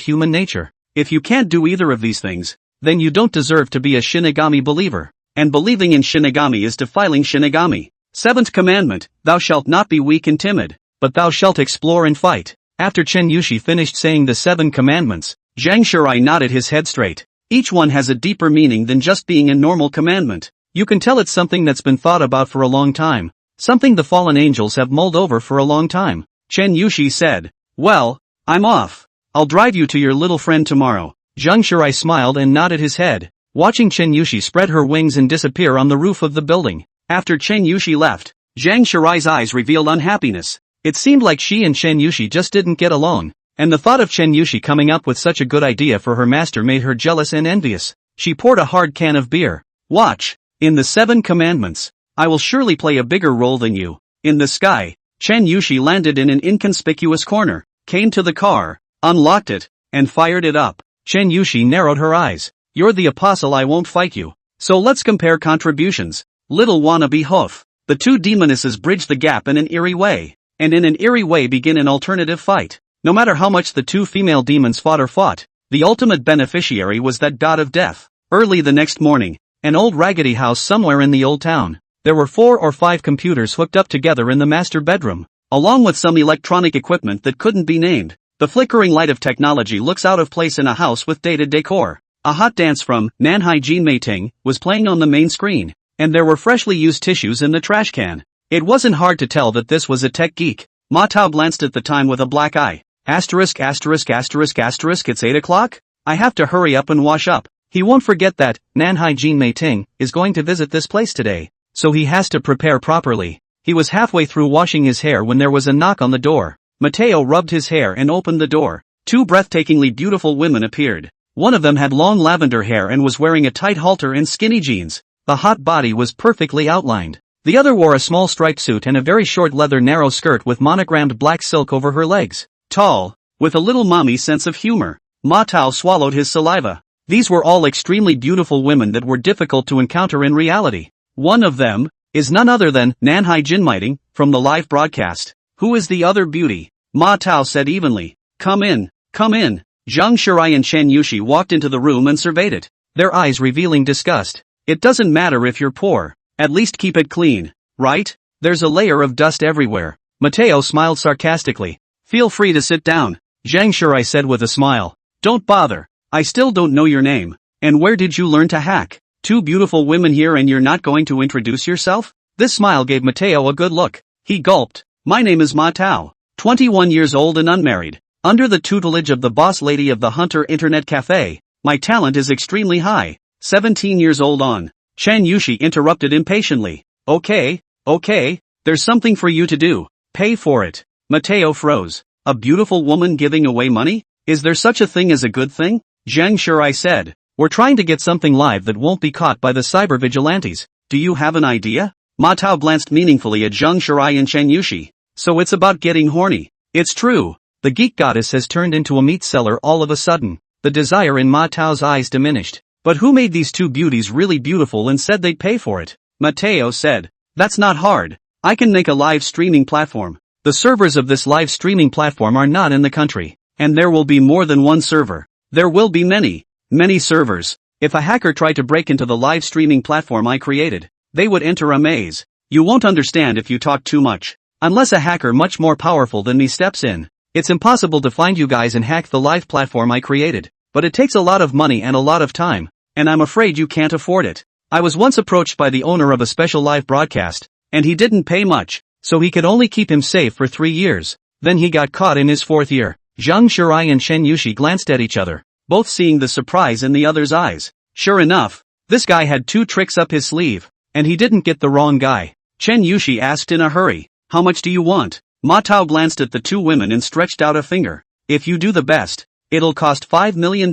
human nature. If you can't do either of these things, then you don't deserve to be a Shinigami believer, and believing in Shinigami is defiling Shinigami. Seventh commandment, thou shalt not be weak and timid, but thou shalt explore and fight. After Chen Yushi finished saying the 7 commandments, Zhang Shirai nodded his head straight. Each one has a deeper meaning than just being a normal commandment. You can tell it's something that's been thought about for a long time, something the fallen angels have mulled over for a long time. Chen Yushi said, "Well, I'm off. I'll drive you to your little friend tomorrow." Zhang Shirai smiled and nodded his head, watching Chen Yushi spread her wings and disappear on the roof of the building. After Chen Yushi left, Zhang Shirai's eyes revealed unhappiness. It seemed like she and Chen Yushi just didn't get along, and the thought of Chen Yushi coming up with such a good idea for her master made her jealous and envious. She poured a hard can of beer. "Watch, in the 7 commandments, I will surely play a bigger role than you." In the sky, Chen Yushi landed in an inconspicuous corner, came to the car, unlocked it, and fired it up. Chen Yushi narrowed her eyes. You're the apostle, I won't fight you. So let's compare contributions. Little wannabe hoof. The two demonesses bridge the gap in an eerie way, and in an eerie way begin an alternative fight. No matter how much the two female demons fought, the ultimate beneficiary was that god of death. Early the next morning, an old raggedy house somewhere in the old town. There were 4 or 5 computers hooked up together in the master bedroom, along with some electronic equipment that couldn't be named. The flickering light of technology looks out of place in a house with dated decor. A hot dance from manhwa Jinmeiting was playing on the main screen, and there were freshly used tissues in the trash can. It wasn't hard to tell that this was a tech geek. Ma Tao glanced at the time with a black eye. Asterisk, it's 8 o'clock? I have to hurry up and wash up. He won't forget that Nanhai Jinmeiting is going to visit this place today, so he has to prepare properly. He was halfway through washing his hair when there was a knock on the door. Mateo rubbed his hair and opened the door. 2 breathtakingly beautiful women appeared. One of them had long lavender hair and was wearing a tight halter and skinny jeans. The hot body was perfectly outlined. The other wore a small striped suit and a very short leather narrow skirt with monogrammed black silk over her legs. Tall, with a little mommy sense of humor. Ma Tao swallowed his saliva. These were all extremely beautiful women that were difficult to encounter in reality. One of them is none other than Nanhai Jinmeiting from the live broadcast. Who is the other beauty? Ma Tao said evenly. Come in, come in. Zhang Shirai and Chen Yushi walked into the room and surveyed it, their eyes revealing disgust. It doesn't matter if you're poor, at least keep it clean, right? There's a layer of dust everywhere. Mateo smiled sarcastically. Feel free to sit down, Zhang Shirai said with a smile. Don't bother, I still don't know your name. And where did you learn to hack? 2 beautiful women here and you're not going to introduce yourself? This smile gave Mateo a good look. He gulped. My name is Ma Tao, 21 years old and unmarried. Under the tutelage of the boss lady of the Hunter Internet Cafe, my talent is extremely high. 17 years old on. Chen Yushi interrupted impatiently. Okay, there's something for you to do. Pay for it. Mateo froze. A beautiful woman giving away money? Is there such a thing as a good thing? Zhang Shirai said. We're trying to get something live that won't be caught by the cyber vigilantes. Do you have an idea? Ma Tao glanced meaningfully at Zhang Shirai and Chen Yushi. So it's about getting horny. It's true. The geek goddess has turned into a meat seller all of a sudden. The desire in Ma Tao's eyes diminished. But who made these 2 beauties really beautiful and said they'd pay for it? Mateo said. That's not hard. I can make a live streaming platform. The servers of this live streaming platform are not in the country. And there will be more than one server. There will be many servers. If a hacker tried to break into the live streaming platform I created, they would enter a maze. You won't understand if you talk too much. Unless a hacker much more powerful than me steps in. It's impossible to find you guys and hack the live platform I created. But it takes a lot of money and a lot of time. And I'm afraid you can't afford it. I was once approached by the owner of a special live broadcast, and he didn't pay much, so he could only keep him safe for 3 years. Then he got caught in his 4th year. Zhang Shirai and Chen Yushi glanced at each other, both seeing the surprise in the other's eyes. Sure enough, this guy had 2 tricks up his sleeve, and he didn't get the wrong guy. Chen Yushi asked in a hurry, how much do you want? Ma Tao glanced at the 2 women and stretched out a finger. If you do the best, it'll cost $5 million,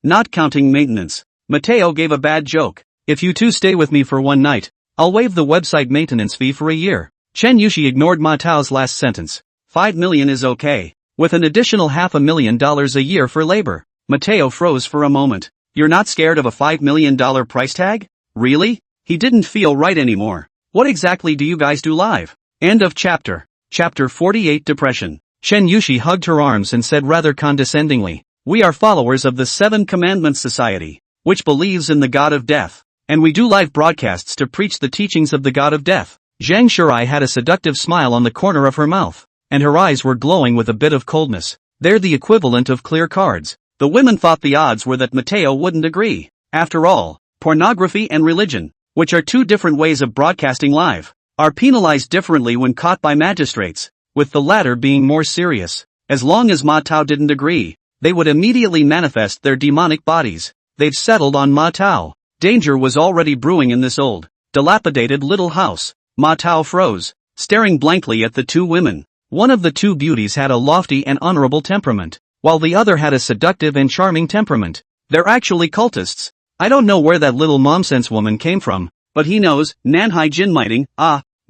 not counting maintenance. Mateo gave a bad joke. If you 2 stay with me for 1 night, I'll waive the website maintenance fee for a year. Chen Yushi ignored Ma Tao's last sentence. $5 million is okay, with an additional $500,000 a year for labor. Mateo froze for a moment. You're not scared of a $5 million price tag? Really? He didn't feel right anymore. What exactly do you guys do live? End of chapter. Chapter 48 Depression. Chen Yushi hugged her arms and said rather condescendingly, we are followers of the 7 Commandments Society, which believes in the God of Death, and we do live broadcasts to preach the teachings of the God of Death. Zhang Shirai had a seductive smile on the corner of her mouth, and her eyes were glowing with a bit of coldness. They're the equivalent of clear cards. The women thought the odds were that Mateo wouldn't agree. After all, pornography and religion, which are 2 different ways of broadcasting live, are penalized differently when caught by magistrates, with the latter being more serious. As long as Ma Tao didn't agree, they would immediately manifest their demonic bodies. They've settled on Ma Tao. Danger was already brewing in this old, dilapidated little house. Ma Tao froze, staring blankly at the 2 women. One of the 2 beauties had a lofty and honorable temperament, while the other had a seductive and charming temperament. They're actually cultists. I don't know where that little momsense woman came from, but he knows. Nanhai Jinmeiting,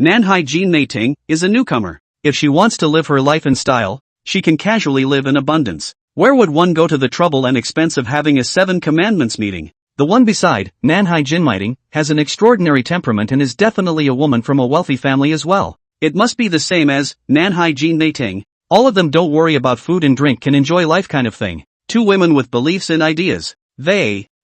Nanhai Jinmeiting, is a newcomer. If she wants to live her life in style, she can casually live in abundance. Where would one go to the trouble and expense of having a Seven Commandments meeting? The one beside, Nanhai Jinmiting, has an extraordinary temperament and is definitely a woman from a wealthy family as well. It must be the same as Nanhai Jinmiting. All of them don't worry about food and drink, can enjoy life kind of thing. Two women with beliefs and ideas.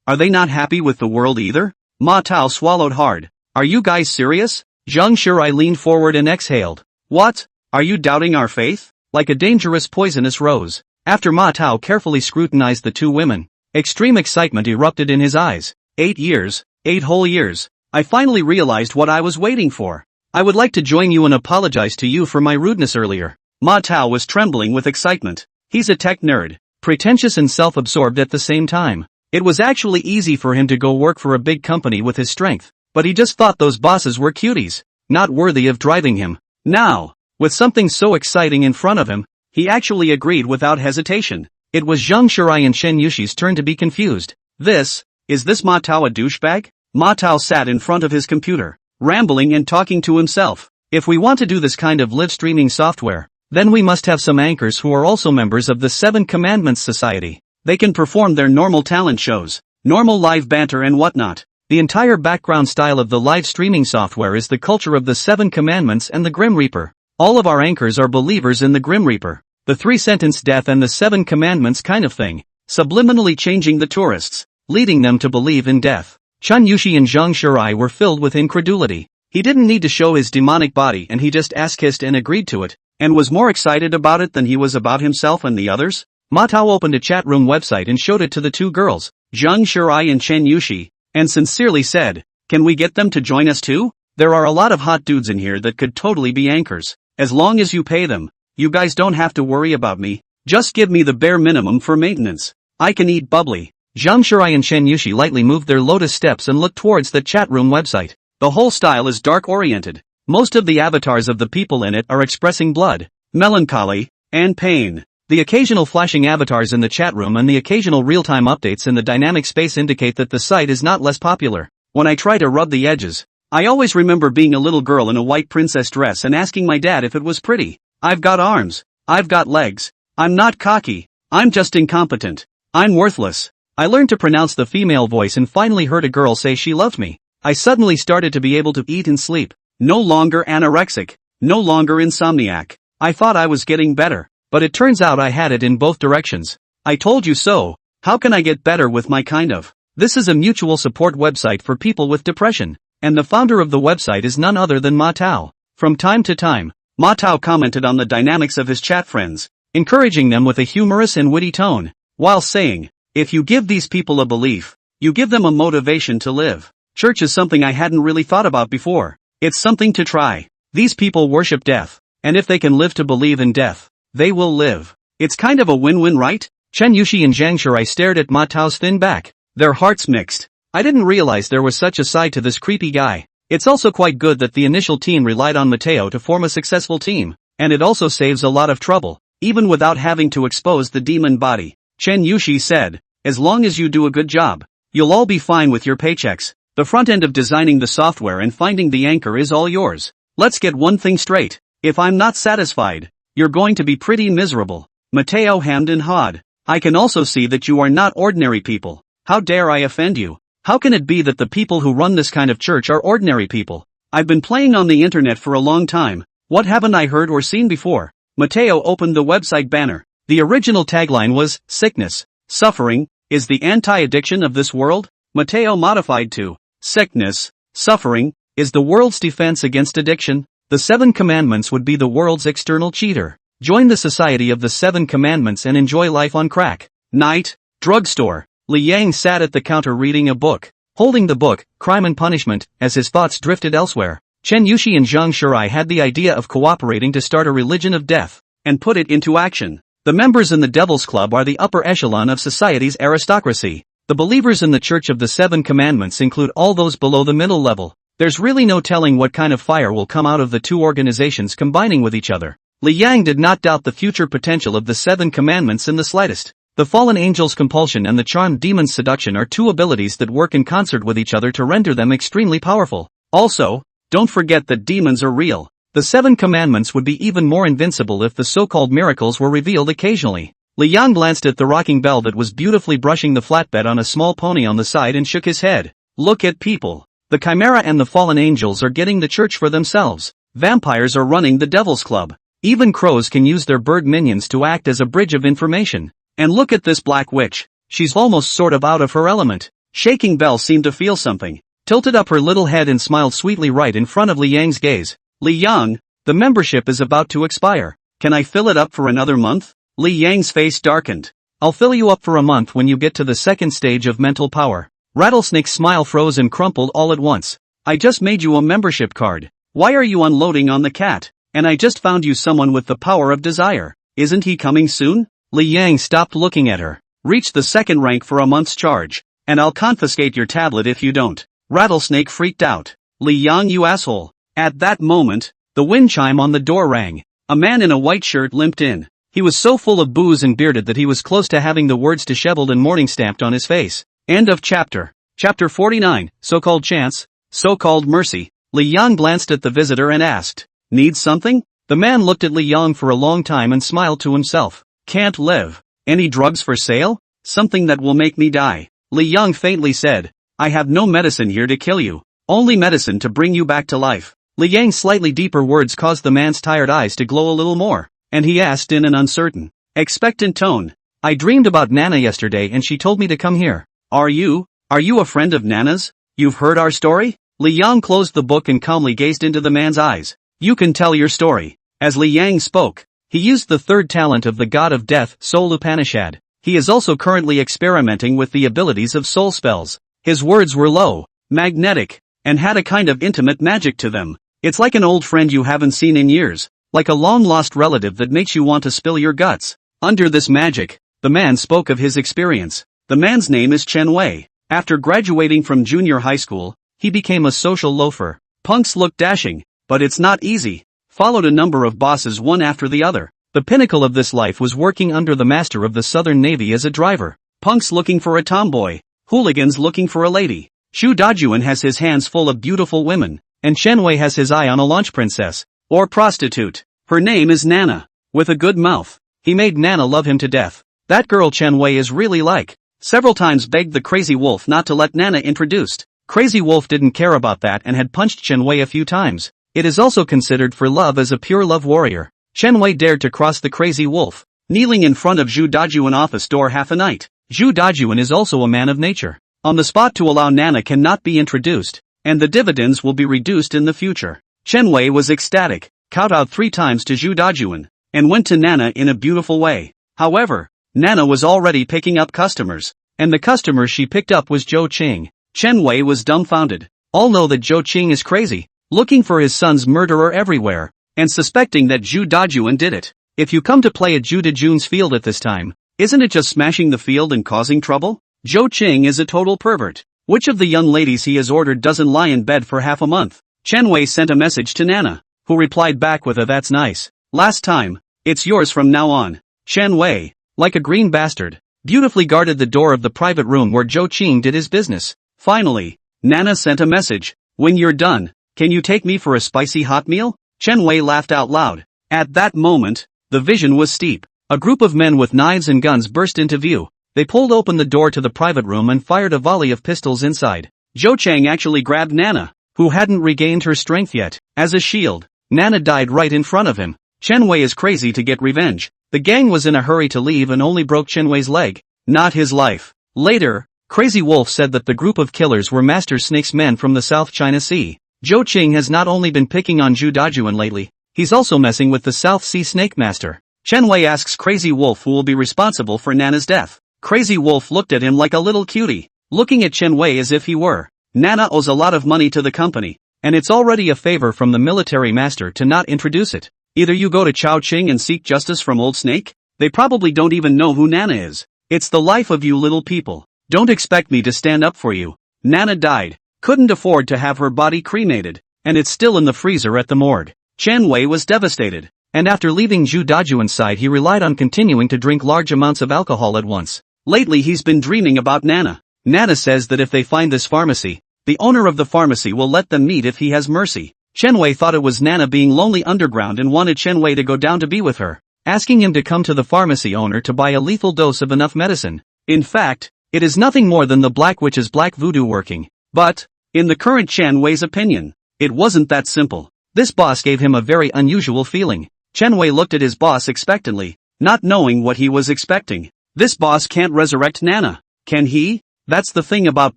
Are they not happy with the world either? Ma Tao swallowed hard. Are you guys serious? Zheng Shurai leaned forward and exhaled. What? Are you doubting our faith? Like a dangerous poisonous rose. After Ma Tao carefully scrutinized the two women, extreme excitement erupted in his eyes. 8 years, 8 whole years. I finally realized what I was waiting for. I would like to join you and apologize to you for my rudeness earlier. Ma Tao was trembling with excitement. He's a tech nerd, pretentious and self-absorbed at the same time. It was actually easy for him to go work for a big company with his strength, but he just thought those bosses were cuties, not worthy of driving him. Now, with something so exciting in front of him, he actually agreed without hesitation. It was Zheng Shurai and Shen Yushi's turn to be confused. Is this Ma Tao a douchebag? Ma Tao sat in front of his computer, rambling and talking to himself. If we want to do this kind of live streaming software, then we must have some anchors who are also members of the Seven Commandments Society. They can perform their normal talent shows, normal live banter and whatnot. The entire background style of the live streaming software is the culture of the Seven Commandments and the Grim Reaper. All of our anchors are believers in the Grim Reaper, the 3-sentence death and the Seven Commandments kind of thing, subliminally changing the tourists, leading them to believe in death. Chen Yushi and Zheng Shurai were filled with incredulity. He didn't need to show his demonic body and he just ass-kissed and agreed to it, and was more excited about it than he was about himself and the others. Ma Tao opened a chat room website and showed it to the two girls, Zheng Shurai and Chen Yushi, and sincerely said, "Can we get them to join us too? There are a lot of hot dudes in here that could totally be anchors. As long as you pay them, you guys don't have to worry about me. Just give me the bare minimum for maintenance. I can eat bubbly." Zheng Shurai and Shen Yushi lightly moved their lotus steps and looked towards the chat room website. The whole style is dark-oriented. Most of the avatars of the people in it are expressing blood, melancholy, and pain. The occasional flashing avatars in the chat room and the occasional real-time updates in the dynamic space indicate that the site is not less popular. When I try to rub the edges, I always remember being a little girl in a white princess dress and asking my dad if it was pretty. I've got arms. I've got legs. I'm not cocky. I'm just incompetent. I'm worthless. I learned to pronounce the female voice and finally heard a girl say she loved me. I suddenly started to be able to eat and sleep. No longer anorexic. No longer insomniac. I thought I was getting better, but it turns out I had it in both directions. I told you so. How can I get better with my kind of? This is a mutual support website for people with depression, and the founder of the website is none other than Ma Tao. From time to time, Ma Tao commented on the dynamics of his chat friends, encouraging them with a humorous and witty tone, while saying, "If you give these people a belief, you give them a motivation to live." Church is something I hadn't really thought about before. It's something to try. These people worship death, and if they can live to believe in death, they will live. It's kind of a win-win, right? Chen Yushi and Zhang Shurai stared at Ma Tao's thin back, their hearts mixed. I didn't realize there was such a side to this creepy guy. It's also quite good that the initial team relied on Mateo to form a successful team, and it also saves a lot of trouble, even without having to expose the demon body. Chen Yushi said, "As long as you do a good job, you'll all be fine with your paychecks. The front end of designing the software and finding the anchor is all yours. Let's get one thing straight. If I'm not satisfied, you're going to be pretty miserable." Mateo hemmed and hawed. "I can also see that you are not ordinary people. How dare I offend you? How can it be that the people who run this kind of church are ordinary people? I've been playing on the internet for a long time. What haven't I heard or seen before?" Mateo opened the website banner. The original tagline was, "Sickness, suffering, is the anti-addiction of this world." Mateo modified to, "Sickness, suffering, is the world's defense against addiction." The Seven Commandments would be the world's external cheater. Join the Society of the Seven Commandments and enjoy life on crack. Night, drugstore. Li Yang sat at the counter reading a book. Holding the book, Crime and Punishment, as his thoughts drifted elsewhere. Chen Yushi and Zhang Shurai had the idea of cooperating to start a religion of death, and put it into action. The members in the Devil's Club are the upper echelon of society's aristocracy. The believers in the Church of the Seven Commandments include all those below the middle level. There's really no telling what kind of fire will come out of the two organizations combining with each other. Li Yang did not doubt the future potential of the Seven Commandments in the slightest. The fallen angel's compulsion and the charmed demon's seduction are two abilities that work in concert with each other to render them extremely powerful. Also, don't forget that demons are real. The Seven Commandments would be even more invincible if the so-called miracles were revealed occasionally. Li Yang glanced at the rocking bell that was beautifully brushing the flatbed on a small pony on the side and shook his head. Look at people. The Chimera and the fallen angels are getting the church for themselves. Vampires are running the Devil's Club. Even crows can use their bird minions to act as a bridge of information. And look at this black witch. She's almost sort of out of her element. Shaking Bell seemed to feel something, tilted up her little head and smiled sweetly right in front of Li Yang's gaze. Li Yang, the membership is about to expire. Can I fill it up for another month? Li Yang's face darkened. I'll fill you up for a month when you get to the second stage of mental power. Rattlesnake's smile froze and crumpled all at once. I just made you a membership card. Why are you unloading on the cat? And I just found you someone with the power of desire. Isn't he coming soon? Li Yang stopped looking at her. Reach the second rank for a month's charge. And I'll confiscate your tablet if you don't. Rattlesnake freaked out. Li Yang, you asshole. At that moment, the wind chime on the door rang. A man in a white shirt limped in. He was so full of booze and bearded that he was close to having the words disheveled and mourning stamped on his face. End of chapter. Chapter 49, So-Called Chance, So-Called Mercy. Li Yang glanced at the visitor and asked, "Need something?" The man looked at Li Yang for a long time and smiled to himself. "Can't live. Any drugs for sale? Something that will make me die." Li Yang faintly said, "I have no medicine here to kill you. Only medicine to bring you back to life." Li Yang's slightly deeper words caused the man's tired eyes to glow a little more, and he asked in an uncertain, expectant tone, "I dreamed about Nana yesterday and she told me to come here. Are you a friend of Nana's? You've heard our story?" Li Yang closed the book and calmly gazed into the man's eyes. "You can tell your story." As Li Yang spoke, he used the third talent of the god of death, Soul Upanishad. He is also currently experimenting with the abilities of soul spells. His words were low, magnetic, and had a kind of intimate magic to them. It's like an old friend you haven't seen in years, like a long-lost relative that makes you want to spill your guts. Under this magic, the man spoke of his experience. The man's name is Chen Wei. After graduating from junior high school, he became a social loafer. Punks look dashing, but it's not easy. Followed a number of bosses one after the other. The pinnacle of this life was working under the master of the Southern Navy as a driver. Punks looking for a tomboy, hooligans looking for a lady. Xu Dajuan has his hands full of beautiful women, and Chen Wei has his eye on a launch princess, or prostitute. Her name is Nana. With a good mouth, he made Nana love him to death. That girl Chen Wei is really like. Several times begged the Crazy Wolf not to let Nana introduced. Crazy Wolf didn't care about that and had punched Chen Wei a few times. It is also considered for love as a pure love warrior. Chen Wei dared to cross the Crazy Wolf, kneeling in front of Xu Dajuan office door half a night. Xu Dajuan is also a man of nature. On the spot to allow Nana cannot be introduced, and the dividends will be reduced in the future. Chen Wei was ecstatic, kowtowed 3 times to Xu Dajuan, and went to Nana in a beautiful way. However, Nana was already picking up customers, and the customer she picked up was Zhou Qing. Chen Wei was dumbfounded. All know that Zhou Qing is crazy, looking for his son's murderer everywhere, and suspecting that Xu Dajuan did it. If you come to play at Zhu Dajun's field at this time, isn't it just smashing the field and causing trouble? Zhou Qing is a total pervert. Which of the young ladies he has ordered doesn't lie in bed for half a month? Chen Wei sent a message to Nana, who replied back with a "That's nice. Last time. It's yours from now on." Chen Wei, like a green bastard, beautifully guarded the door of the private room where Zhou Qing did his business. Finally, Nana sent a message. "When you're done, can you take me for a spicy hot meal?" Chen Wei laughed out loud. At that moment, the vision was steep. A group of men with knives and guns burst into view. They pulled open the door to the private room and fired a volley of pistols inside. Zhou Chang actually grabbed Nana, who hadn't regained her strength yet, as a shield. Nana died right in front of him. Chen Wei is crazy to get revenge. The gang was in a hurry to leave and only broke Chen Wei's leg, not his life. Later, Crazy Wolf said that the group of killers were Master Snake's men from the South China Sea. Zhou Qing has not only been picking on Zhu Dajuan lately, he's also messing with the South Sea Snake Master. Chen Wei asks Crazy Wolf who will be responsible for Nana's death. Crazy Wolf looked at him like a little cutie, looking at Chen Wei as if he were. Nana owes a lot of money to the company, and it's already a favor from the military master to not introduce it. Either you go to Chongqing and seek justice from Old Snake, they probably don't even know who Nana is. It's the life of you little people. Don't expect me to stand up for you. Nana died, couldn't afford to have her body cremated, and it's still in the freezer at the morgue. Chen Wei was devastated, and after leaving Zhu Dajuan's side he relied on continuing to drink large amounts of alcohol at once. Lately he's been dreaming about Nana. Nana says that if they find this pharmacy, the owner of the pharmacy will let them meet if he has mercy. Chen Wei thought it was Nana being lonely underground and wanted Chen Wei to go down to be with her. asking him to come to the pharmacy owner to buy a lethal dose of enough medicine. In fact, it is nothing more than the Black Witch's black voodoo working. But, in the current Chen Wei's opinion, it wasn't that simple. This boss gave him a very unusual feeling. Chen Wei looked at his boss expectantly, not knowing what he was expecting. This boss can't resurrect Nana, can he? That's the thing about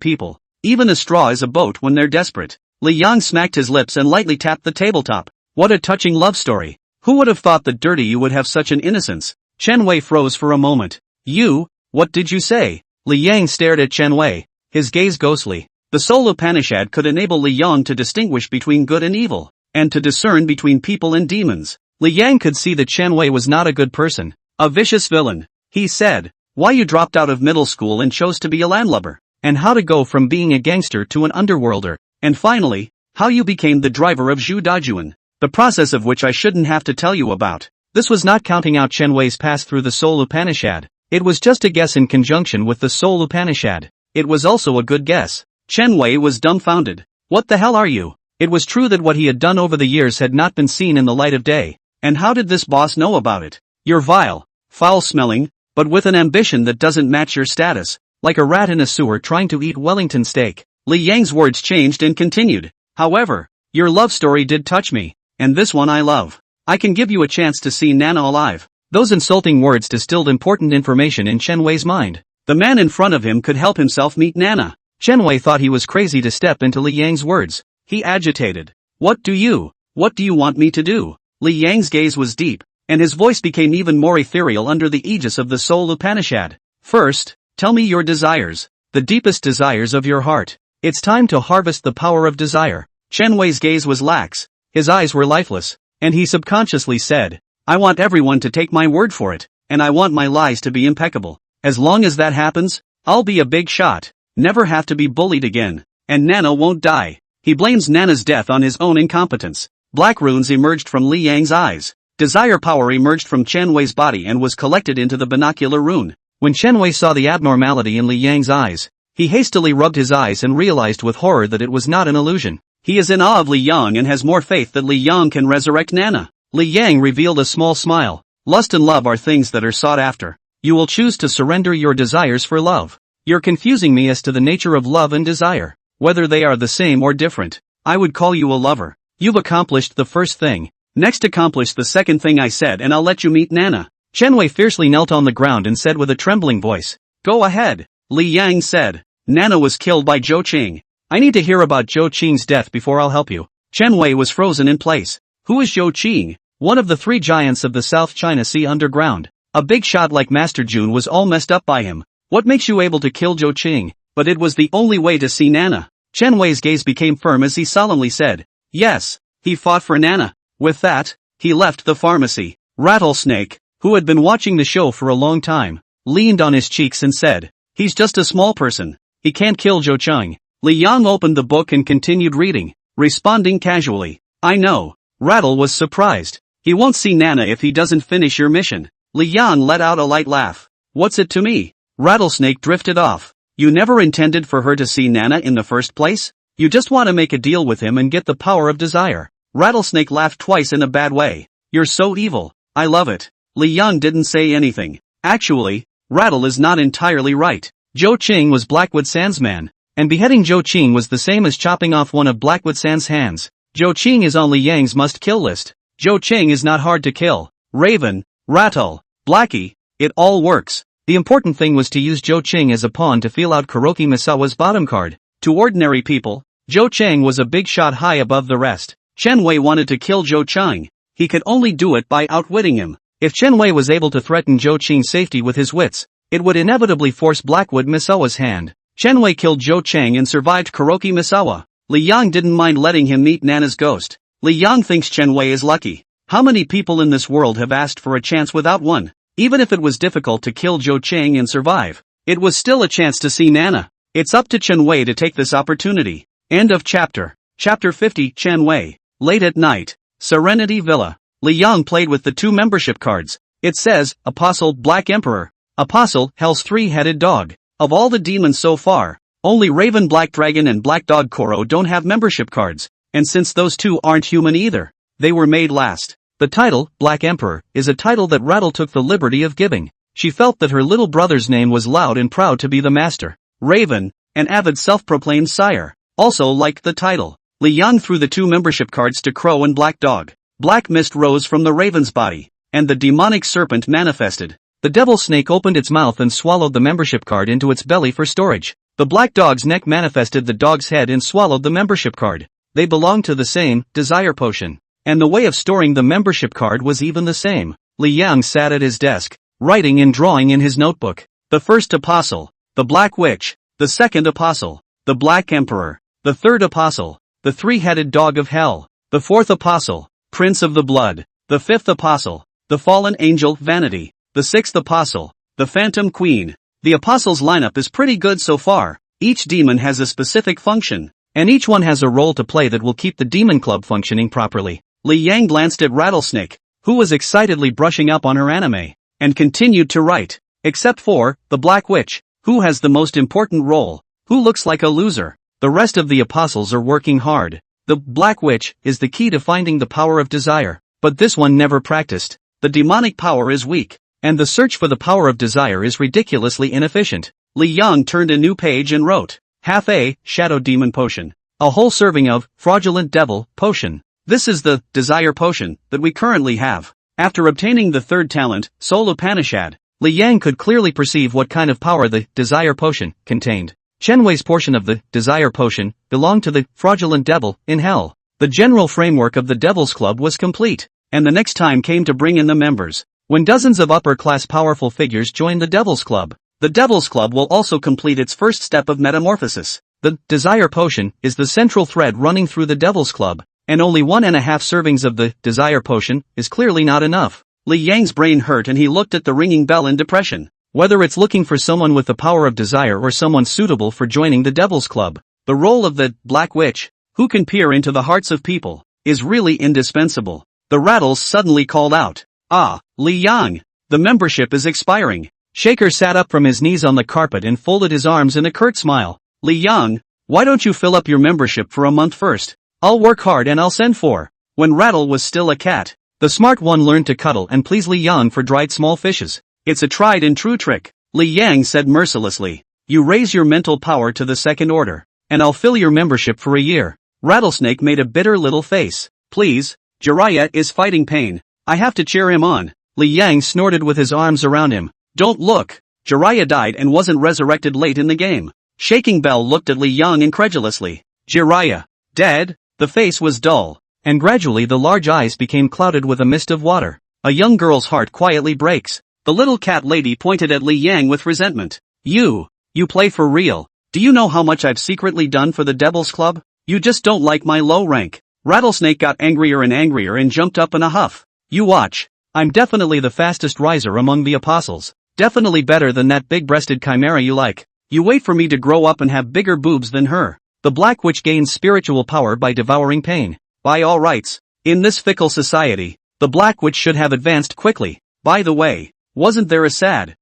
people. Even a straw is a boat when they're desperate. Li Yang smacked his lips and lightly tapped the tabletop. What a touching love story. Who would have thought that dirty you would have such an innocence? Chen Wei froze for a moment. You? What did you say? Li Yang stared at Chen Wei, his gaze ghostly. The Soul Upanishad could enable Li Yang to distinguish between good and evil, and to discern between people and demons. Li Yang could see that Chen Wei was not a good person, a vicious villain. He said, why you dropped out of middle school and chose to be a landlubber, and how to go from being a gangster to an underworlder, and finally, how you became the driver of Zhu Dajuan, the process of which I shouldn't have to tell you about. This was not counting out Chen Wei's pass through the Soul Upanishad. It was just a guess in conjunction with the Soul Upanishad. It was also a good guess. Chen Wei was dumbfounded. What the hell are you? It was true that what he had done over the years had not been seen in the light of day. And how did this boss know about it? You're vile, foul-smelling, but with an ambition that doesn't match your status, like a rat in a sewer trying to eat Wellington steak. Li Yang's words changed and continued. However, your love story did touch me, and this one I love. I can give you a chance to see Nana alive. Those insulting words distilled important information in Chen Wei's mind. The man in front of him could help himself meet Nana. Chen Wei thought he was crazy to step into Li Yang's words. He agitated. What do you want me to do? Li Yang's gaze was deep, and his voice became even more ethereal under the aegis of the Soul Upanishad. First, tell me your desires, the deepest desires of your heart. It's time to harvest the power of desire. Chen Wei's gaze was lax, his eyes were lifeless, and he subconsciously said, I want everyone to take my word for it, and I want my lies to be impeccable. As long as that happens, I'll be a big shot, never have to be bullied again, and Nana won't die. He blames Nana's death on his own incompetence. Black runes emerged from Li Yang's eyes. Desire power emerged from Chen Wei's body and was collected into the binocular rune. When Chen Wei saw the abnormality in Li Yang's eyes, he hastily rubbed his eyes and realized with horror that it was not an illusion. He is in awe of Li Yang and has more faith that Li Yang can resurrect Nana. Li Yang revealed a small smile. Lust and love are things that are sought after. You will choose to surrender your desires for love. You're confusing me as to the nature of love and desire, whether they are the same or different. I would call you a lover. You've accomplished the first thing. Next accomplish the second thing I said and I'll let you meet Nana. Chen Wei fiercely knelt on the ground and said with a trembling voice, Go ahead. Li Yang said, Nana was killed by Zhou Qing. I need to hear about Zhou Qing's death before I'll help you. Chen Wei was frozen in place. Who is Zhou Qing? One of the three giants of the South China Sea underground. A big shot like Master Jun was all messed up by him. What makes you able to kill Zhou Qing? But it was the only way to see Nana. Chen Wei's gaze became firm as he solemnly said, Yes, he fought for Nana. With that, he left the pharmacy. Rattlesnake, who had been watching the show for a long time, leaned on his cheeks and said, He's just a small person. He can't kill Zhou Qing. Li Yang opened the book and continued reading, responding casually, I know. Rattle was surprised. He won't see Nana if he doesn't finish your mission. Li Yang let out a light laugh. What's it to me? Rattlesnake drifted off. You never intended for her to see Nana in the first place? You just want to make a deal with him and get the power of desire. Rattlesnake laughed twice in a bad way. You're so evil. I love it. Li Yang didn't say anything. Actually, Rattle is not entirely right. Zhou Qing was Blackwood Sand's man, and beheading Zhou Qing was the same as chopping off one of Blackwood Sand's hands. Zhou Qing is on Li Yang's must-kill list. Zhou Qing is not hard to kill. Raven, Rattle, Blackie, it all works. The important thing was to use Zhou Qing as a pawn to feel out Kuroki Misawa's bottom card. To ordinary people, Zhou Qing was a big shot high above the rest. Chen Wei wanted to kill Zhou Qing. He could only do it by outwitting him. If Chen Wei was able to threaten Zhou Qing's safety with his wits, it would inevitably force Blackwood Misawa's hand. Chen Wei killed Zhou Qing and survived Kuroki Misawa. Li Yang didn't mind letting him meet Nana's ghost. Li Yang thinks Chen Wei is lucky. How many people in this world have asked for a chance without one? Even if it was difficult to kill Zhou Qing and survive, it was still a chance to see Nana. It's up to Chen Wei to take this opportunity. End of chapter. Chapter 50. Chen Wei. Late at night. Serenity Villa. Li Yang played with the two membership cards. It says, Apostle Black Emperor. Apostle, Hell's three-headed dog. Of all the demons so far, only Raven Black Dragon and Black Dog Koro don't have membership cards. And since those two aren't human either, they were made last. The The title, Black Emperor, is a title that Rattle took the liberty of giving. She felt that her little brother's name was loud and proud to be the master. Raven, an avid self-proclaimed sire, also liked the title. Li Yang threw the 2 membership cards to Crow and Black Dog. Black mist rose from the raven's body, and the demonic serpent manifested. The devil snake opened its mouth and swallowed the membership card into its belly for storage. The black dog's neck manifested the dog's head and swallowed the membership card. They belonged to the same desire potion, and the way of storing the membership card was even the same. Li Yang sat at his desk, writing and drawing in his notebook. The first apostle, the Black Witch. The second apostle, the Black Emperor. The third apostle, the 3-headed dog of hell. The fourth apostle, Prince of the Blood. The fifth apostle, the fallen angel, Vanity. The sixth apostle, the Phantom Queen. The apostles lineup is pretty good so far. Each demon has a specific function, and each one has a role to play that will keep the demon club functioning properly. Li Yang glanced at Rattlesnake, who was excitedly brushing up on her anime, and continued to write. Except for the Black Witch, who has the most important role, who looks like a loser. The rest of the apostles are working hard. The Black Witch is the key to finding the power of desire, but this one never practiced. The demonic power is weak, and the search for the power of desire is ridiculously inefficient. Li Yang turned a new page and wrote, half a Shadow Demon Potion. A whole serving of Fraudulent Devil Potion. This is the desire potion that we currently have. After obtaining the third talent, Soul Upanishad, Li Yang could clearly perceive what kind of power the desire potion contained. Chen Wei's portion of the desire potion belonged to the fraudulent devil in hell. The general framework of the Devil's Club was complete, and the next time came to bring in the members. When dozens of upper-class powerful figures join the Devil's Club, the Devil's Club will also complete its first step of metamorphosis. The desire potion is the central thread running through the Devil's Club, and only 1.5 servings of the desire potion is clearly not enough. Li Yang's brain hurt and he looked at the ringing bell in depression. Whether it's looking for someone with the power of desire or someone suitable for joining the Devil's Club, the role of the Black Witch, who can peer into the hearts of people, is really indispensable. The Rattles suddenly called out, "Ah, Li Yang! The membership is expiring." Shaker sat up from his knees on the carpet and folded his arms in a curt smile. "Li Yang, why don't you fill up your membership for a month first? I'll work hard and I'll send for." When Rattle was still a cat, the smart one learned to cuddle and please Li Yang for dried small fishes. "It's a tried and true trick," Li Yang said mercilessly. "You raise your mental power to the second order, and I'll fill your membership for a year." Rattlesnake made a bitter little face. "Please, Jiraiya is fighting pain. I have to cheer him on." Li Yang snorted with his arms around him. "Don't look. Jiraiya died and wasn't resurrected late in the game." Shaking Bell looked at Li Yang incredulously. "Jiraiya, dead?" The face was dull, and gradually the large eyes became clouded with a mist of water. A young girl's heart quietly breaks. The little cat lady pointed at Li Yang with resentment. You play for real. Do you know how much I've secretly done for the Devil's Club? You just don't like my low rank." Rattlesnake got angrier and jumped up in a huff. "You watch. I'm definitely the fastest riser among the apostles. Definitely better than that big-breasted chimera you like. You wait for me to grow up and have bigger boobs than her." The Black Witch gains spiritual power by devouring pain. By all rights, in this fickle society, the Black Witch should have advanced quickly. By the way, wasn't there a sad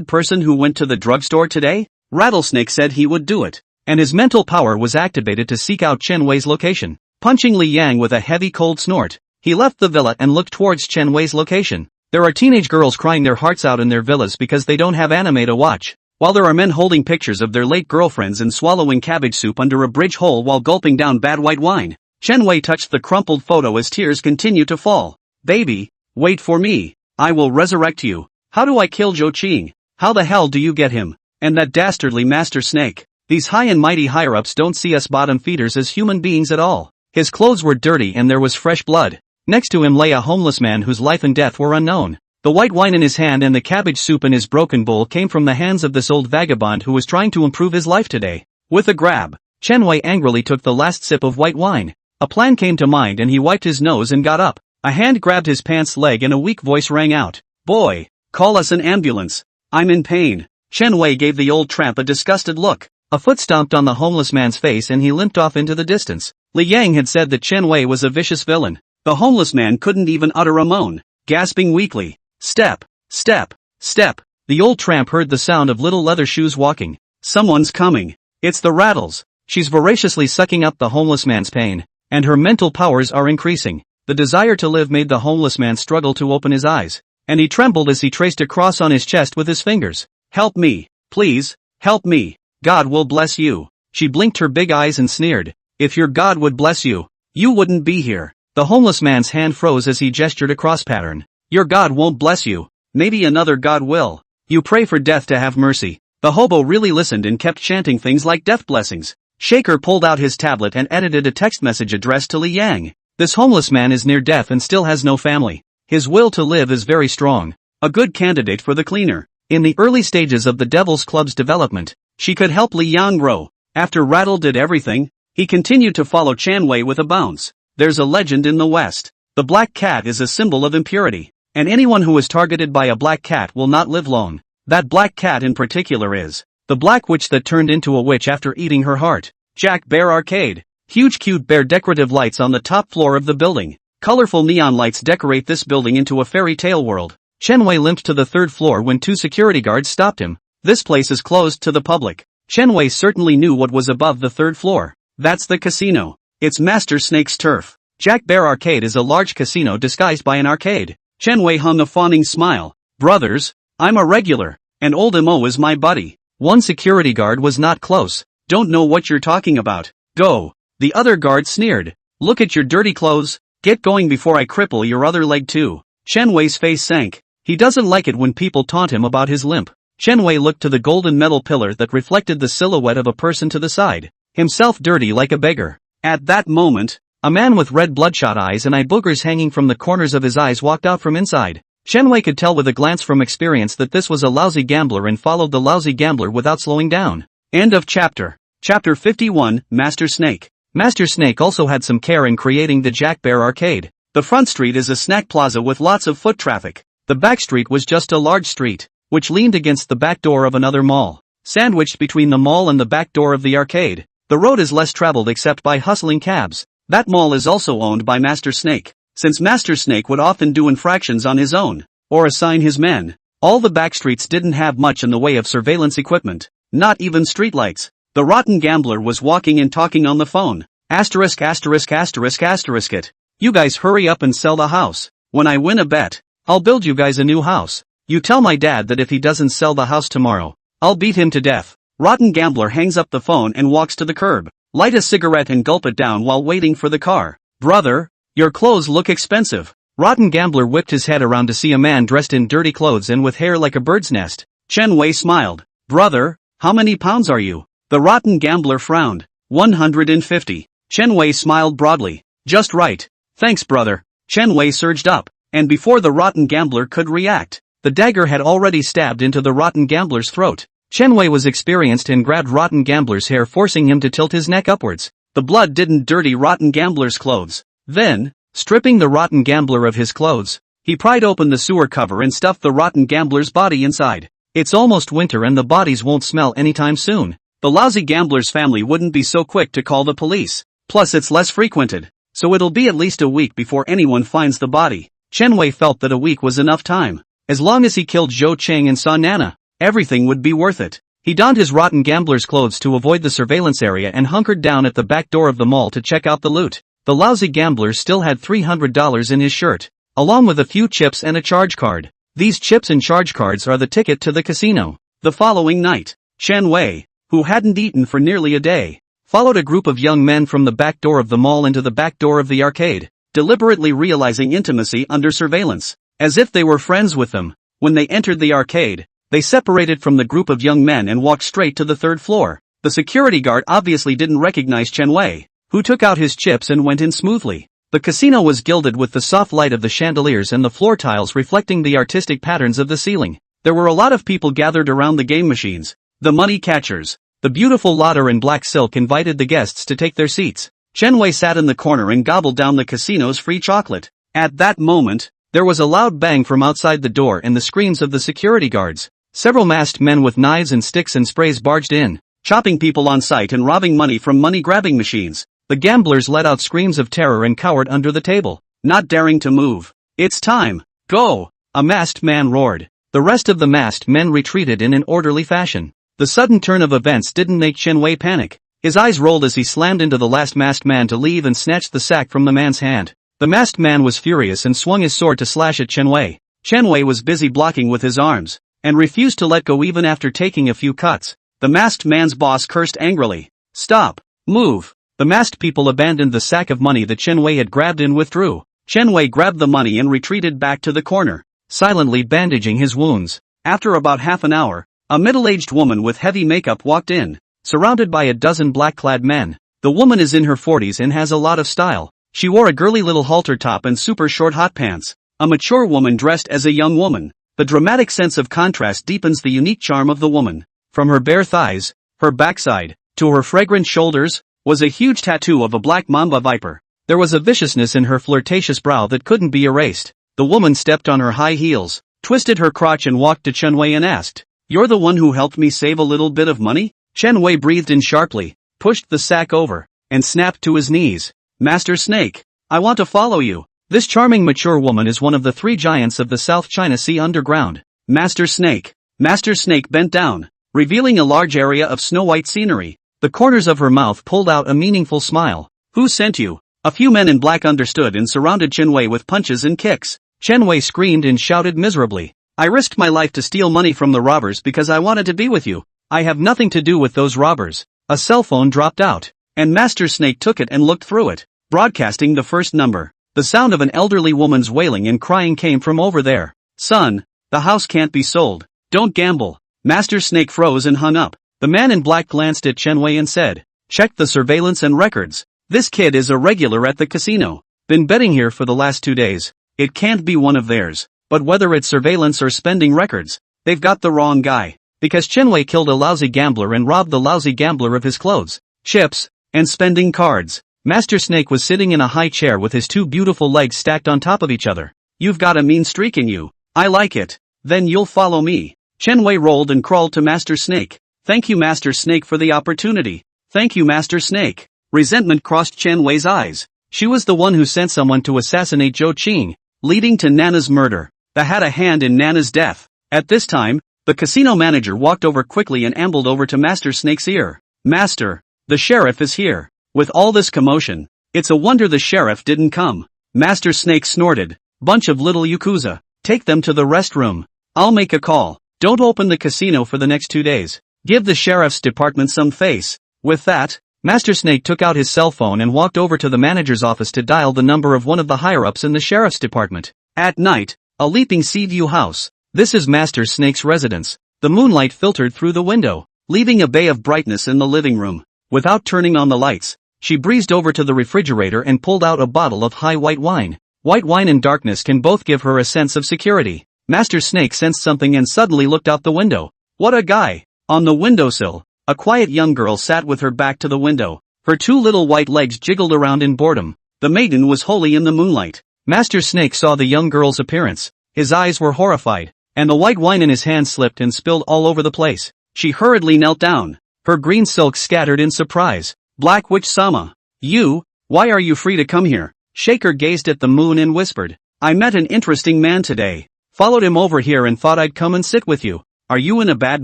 person who went to the drugstore today? Rattlesnake said he would do it, and his mental power was activated to seek out Chen Wei's location. Punching Li Yang with a heavy cold snort, he left the villa and looked towards Chen Wei's location. There are teenage girls crying their hearts out in their villas because they don't have anime to watch, while there are men holding pictures of their late girlfriends and swallowing cabbage soup under a bridge hole while gulping down bad white wine. Chen Wei touched the crumpled photo as tears continued to fall. "Baby, wait for me. I will resurrect you. How do I kill Zhou Qing? How the hell do you get him? And that dastardly Master Snake? These high and mighty higher-ups don't see us bottom feeders as human beings at all." His clothes were dirty and there was fresh blood. Next to him lay a homeless man whose life and death were unknown. The white wine in his hand and the cabbage soup in his broken bowl came from the hands of this old vagabond who was trying to improve his life today. With a grab, Chen Wei angrily took the last sip of white wine. A plan came to mind and he wiped his nose and got up. A hand grabbed his pants leg and a weak voice rang out. "Boy, call us an ambulance. I'm in pain." Chen Wei gave the old tramp a disgusted look. A foot stomped on the homeless man's face and he limped off into the distance. Li Yang had said that Chen Wei was a vicious villain. The homeless man couldn't even utter a moan, gasping weakly. Step, step, step. The old tramp heard the sound of little leather shoes walking. "Someone's coming. It's the Rattles." She's voraciously sucking up the homeless man's pain, and her mental powers are increasing. The desire to live made the homeless man struggle to open his eyes, and he trembled as he traced a cross on his chest with his fingers. "Help me, please, help me. God will bless you." She blinked her big eyes and sneered. "If your God would bless you, you wouldn't be here." The homeless man's hand froze as he gestured a cross pattern. "Your God won't bless you. Maybe another God will. You pray for death to have mercy." The hobo really listened and kept chanting things like death blessings. Shaker pulled out his tablet and edited a text message addressed to Li Yang. "This homeless man is near death and still has no family. His will to live is very strong. A good candidate for the cleaner." In the early stages of the Devil's Club's development, she could help Li Yang grow. After Rattle did everything, he continued to follow Chanwei with a bounce. There's a legend in the West. The black cat is a symbol of impurity, and anyone who is targeted by a black cat will not live long. That black cat in particular is the black witch that turned into a witch after eating her heart. Jack Bear Arcade. Huge cute bear decorative lights on the top floor of the building. Colorful neon lights decorate this building into a fairy tale world. Chenwei limped to the third floor when two security guards stopped him. "This place is closed to the public." Chenwei certainly knew what was above the third floor. "That's the casino. It's Master Snake's turf." Jack Bear Arcade is a large casino disguised by an arcade. Chenwei hung a fawning smile. "Brothers, I'm a regular, and old Mo is my buddy." One security guard was not close. "Don't know what you're talking about. Go." The other guard sneered. "Look at your dirty clothes. Get going before I cripple your other leg too." Chenwei's face sank. He doesn't like it when people taunt him about his limp. Chenwei looked to the golden metal pillar that reflected the silhouette of a person to the side, himself dirty like a beggar. At that moment, a man with red bloodshot eyes and eye boogers hanging from the corners of his eyes walked out from inside. Chenwei could tell with a glance from experience that this was a lousy gambler and followed the lousy gambler without slowing down. End of chapter. Chapter 51, Master Snake. Master Snake also had some care in creating the Jack Bear Arcade. The front street is a snack plaza with lots of foot traffic. The back street was just a large street, which leaned against the back door of another mall. Sandwiched between the mall and the back door of the arcade, the road is less traveled except by hustling cabs. That mall is also owned by Master Snake, since Master Snake would often do infractions on his own, or assign his men. All the back streets didn't have much in the way of surveillance equipment, not even streetlights. The rotten gambler was walking and talking on the phone. Asterisk asterisk asterisk asterisk it. "You guys hurry up and sell the house. When I win a bet, I'll build you guys a new house. You tell my dad that if he doesn't sell the house tomorrow, I'll beat him to death." Rotten gambler hangs up the phone and walks to the curb. Light a cigarette and gulp it down while waiting for the car. "Brother, your clothes look expensive." Rotten gambler whipped his head around to see a man dressed in dirty clothes and with hair like a bird's nest. Chenwei smiled. "Brother, how many pounds are you?" The rotten gambler frowned. 150. Chenwei smiled broadly. "Just right. Thanks, brother." Chenwei surged up, and before the rotten gambler could react, the dagger had already stabbed into the rotten gambler's throat. Chenwei was experienced and grabbed rotten gambler's hair, forcing him to tilt his neck upwards. The blood didn't dirty rotten gambler's clothes. Then, stripping the rotten gambler of his clothes, he pried open the sewer cover and stuffed the rotten gambler's body inside. It's almost winter and the bodies won't smell anytime soon. The lousy gambler's family wouldn't be so quick to call the police. Plus it's less frequented, so it'll be at least a week before anyone finds the body. Chenwei felt that a week was enough time. As long as he killed Zhou Cheng and saw Nana, everything would be worth it. He donned his rotten gambler's clothes to avoid the surveillance area and hunkered down at the back door of the mall to check out the loot. The lousy gambler still had $300 in his shirt, along with a few chips and a charge card. These chips and charge cards are the ticket to the casino. The following night, Chenwei, who hadn't eaten for nearly a day, followed a group of young men from the back door of the mall into the back door of the arcade, deliberately realizing intimacy under surveillance, as if they were friends with them. When they entered the arcade, they separated from the group of young men and walked straight to the third floor. The security guard obviously didn't recognize Chenwei, who took out his chips and went in smoothly. The casino was gilded with the soft light of the chandeliers and the floor tiles reflecting the artistic patterns of the ceiling. There were a lot of people gathered around the game machines, the money catchers. The beautiful lotter in black silk invited the guests to take their seats. Chenwei sat in the corner and gobbled down the casino's free chocolate. At that moment, there was a loud bang from outside the door and the screams of the security guards. Several masked men with knives and sticks and sprays barged in, chopping people on sight and robbing money from money-grabbing machines. The gamblers let out screams of terror and cowered under the table, not daring to move. "It's time. Go!" a masked man roared. The rest of the masked men retreated in an orderly fashion. The sudden turn of events didn't make Chenwei panic. His eyes rolled as he slammed into the last masked man to leave and snatched the sack from the man's hand. The masked man was furious and swung his sword to slash at Chen Wei. Chen Wei was busy blocking with his arms, and refused to let go even after taking a few cuts. The masked man's boss cursed angrily. Stop! Move! The masked people abandoned the sack of money that Chen Wei had grabbed and withdrew. Chen Wei grabbed the money and retreated back to the corner, silently bandaging his wounds. After about half an hour, a middle-aged woman with heavy makeup walked in, surrounded by a dozen black-clad men. The woman is in her 40s and has a lot of style. She wore a girly little halter top and super short hot pants. A mature woman dressed as a young woman. The dramatic sense of contrast deepens the unique charm of the woman. From her bare thighs, her backside, to her fragrant shoulders, was a huge tattoo of a black mamba viper. There was a viciousness in her flirtatious brow that couldn't be erased. The woman stepped on her high heels, twisted her crotch and walked to Chen Wei and asked, "You're the one who helped me save a little bit of money?" Chen Wei breathed in sharply, pushed the sack over, and snapped to his knees. "Master Snake, I want to follow you." This charming mature woman is one of the 3 giants of the South China Sea underground. Master Snake. Master Snake bent down, revealing a large area of snow-white scenery. The corners of her mouth pulled out a meaningful smile. "Who sent you?" A few men in black understood and surrounded Chen Wei with punches and kicks. Chen Wei screamed and shouted miserably. "I risked my life to steal money from the robbers because I wanted to be with you. I have nothing to do with those robbers." A cell phone dropped out, and Master Snake took it and looked through it, broadcasting the first number. The sound of an elderly woman's wailing and crying came from over there. "Son, the house can't be sold. Don't gamble." Master Snake froze and hung up. The man in black glanced at Chen Wei and said, "Check the surveillance and records. This kid is a regular at the casino. Been betting here for the last 2 days. It can't be one of theirs. But whether it's surveillance or spending records, they've got the wrong guy. Because Chen Wei killed a lousy gambler and robbed the lousy gambler of his clothes, chips, and spending cards." Master Snake was sitting in a high chair with his 2 beautiful legs stacked on top of each other. "You've got a mean streak in you. I like it. Then you'll follow me." Chen Wei rolled and crawled to Master Snake. "Thank you, Master Snake, for the opportunity." "Thank you, Master Snake." Resentment crossed Chen Wei's eyes. She was the one who sent someone to assassinate Zhou Qing, leading to Nana's murder. That had a hand in Nana's death. At this time, the casino manager walked over quickly and ambled over to Master Snake's ear. "Master, the sheriff is here." With all this commotion, it's a wonder the sheriff didn't come. Master Snake snorted. "Bunch of little yakuza. Take them to the restroom. I'll make a call. Don't open the casino for the next 2 days. Give the sheriff's department some face." With that, Master Snake took out his cell phone and walked over to the manager's office to dial the number of one of the higher-ups in the sheriff's department. At night, a leaping sea view house. This is Master Snake's residence. The moonlight filtered through the window, leaving a bay of brightness in the living room. Without turning on the lights, she breezed over to the refrigerator and pulled out a bottle of high white wine. White wine and darkness can both give her a sense of security. Master Snake sensed something and suddenly looked out the window. What a guy! On the windowsill, a quiet young girl sat with her back to the window. Her 2 little white legs jiggled around in boredom. The maiden was wholly in the moonlight. Master Snake saw the young girl's appearance. His eyes were horrified, and the white wine in his hand slipped and spilled all over the place. She hurriedly knelt down, her green silk scattered in surprise. "Black Witch Sama. You, why are you free to come here?" Shaker gazed at the moon and whispered, "I met an interesting man today. Followed him over here and thought I'd come and sit with you. Are you in a bad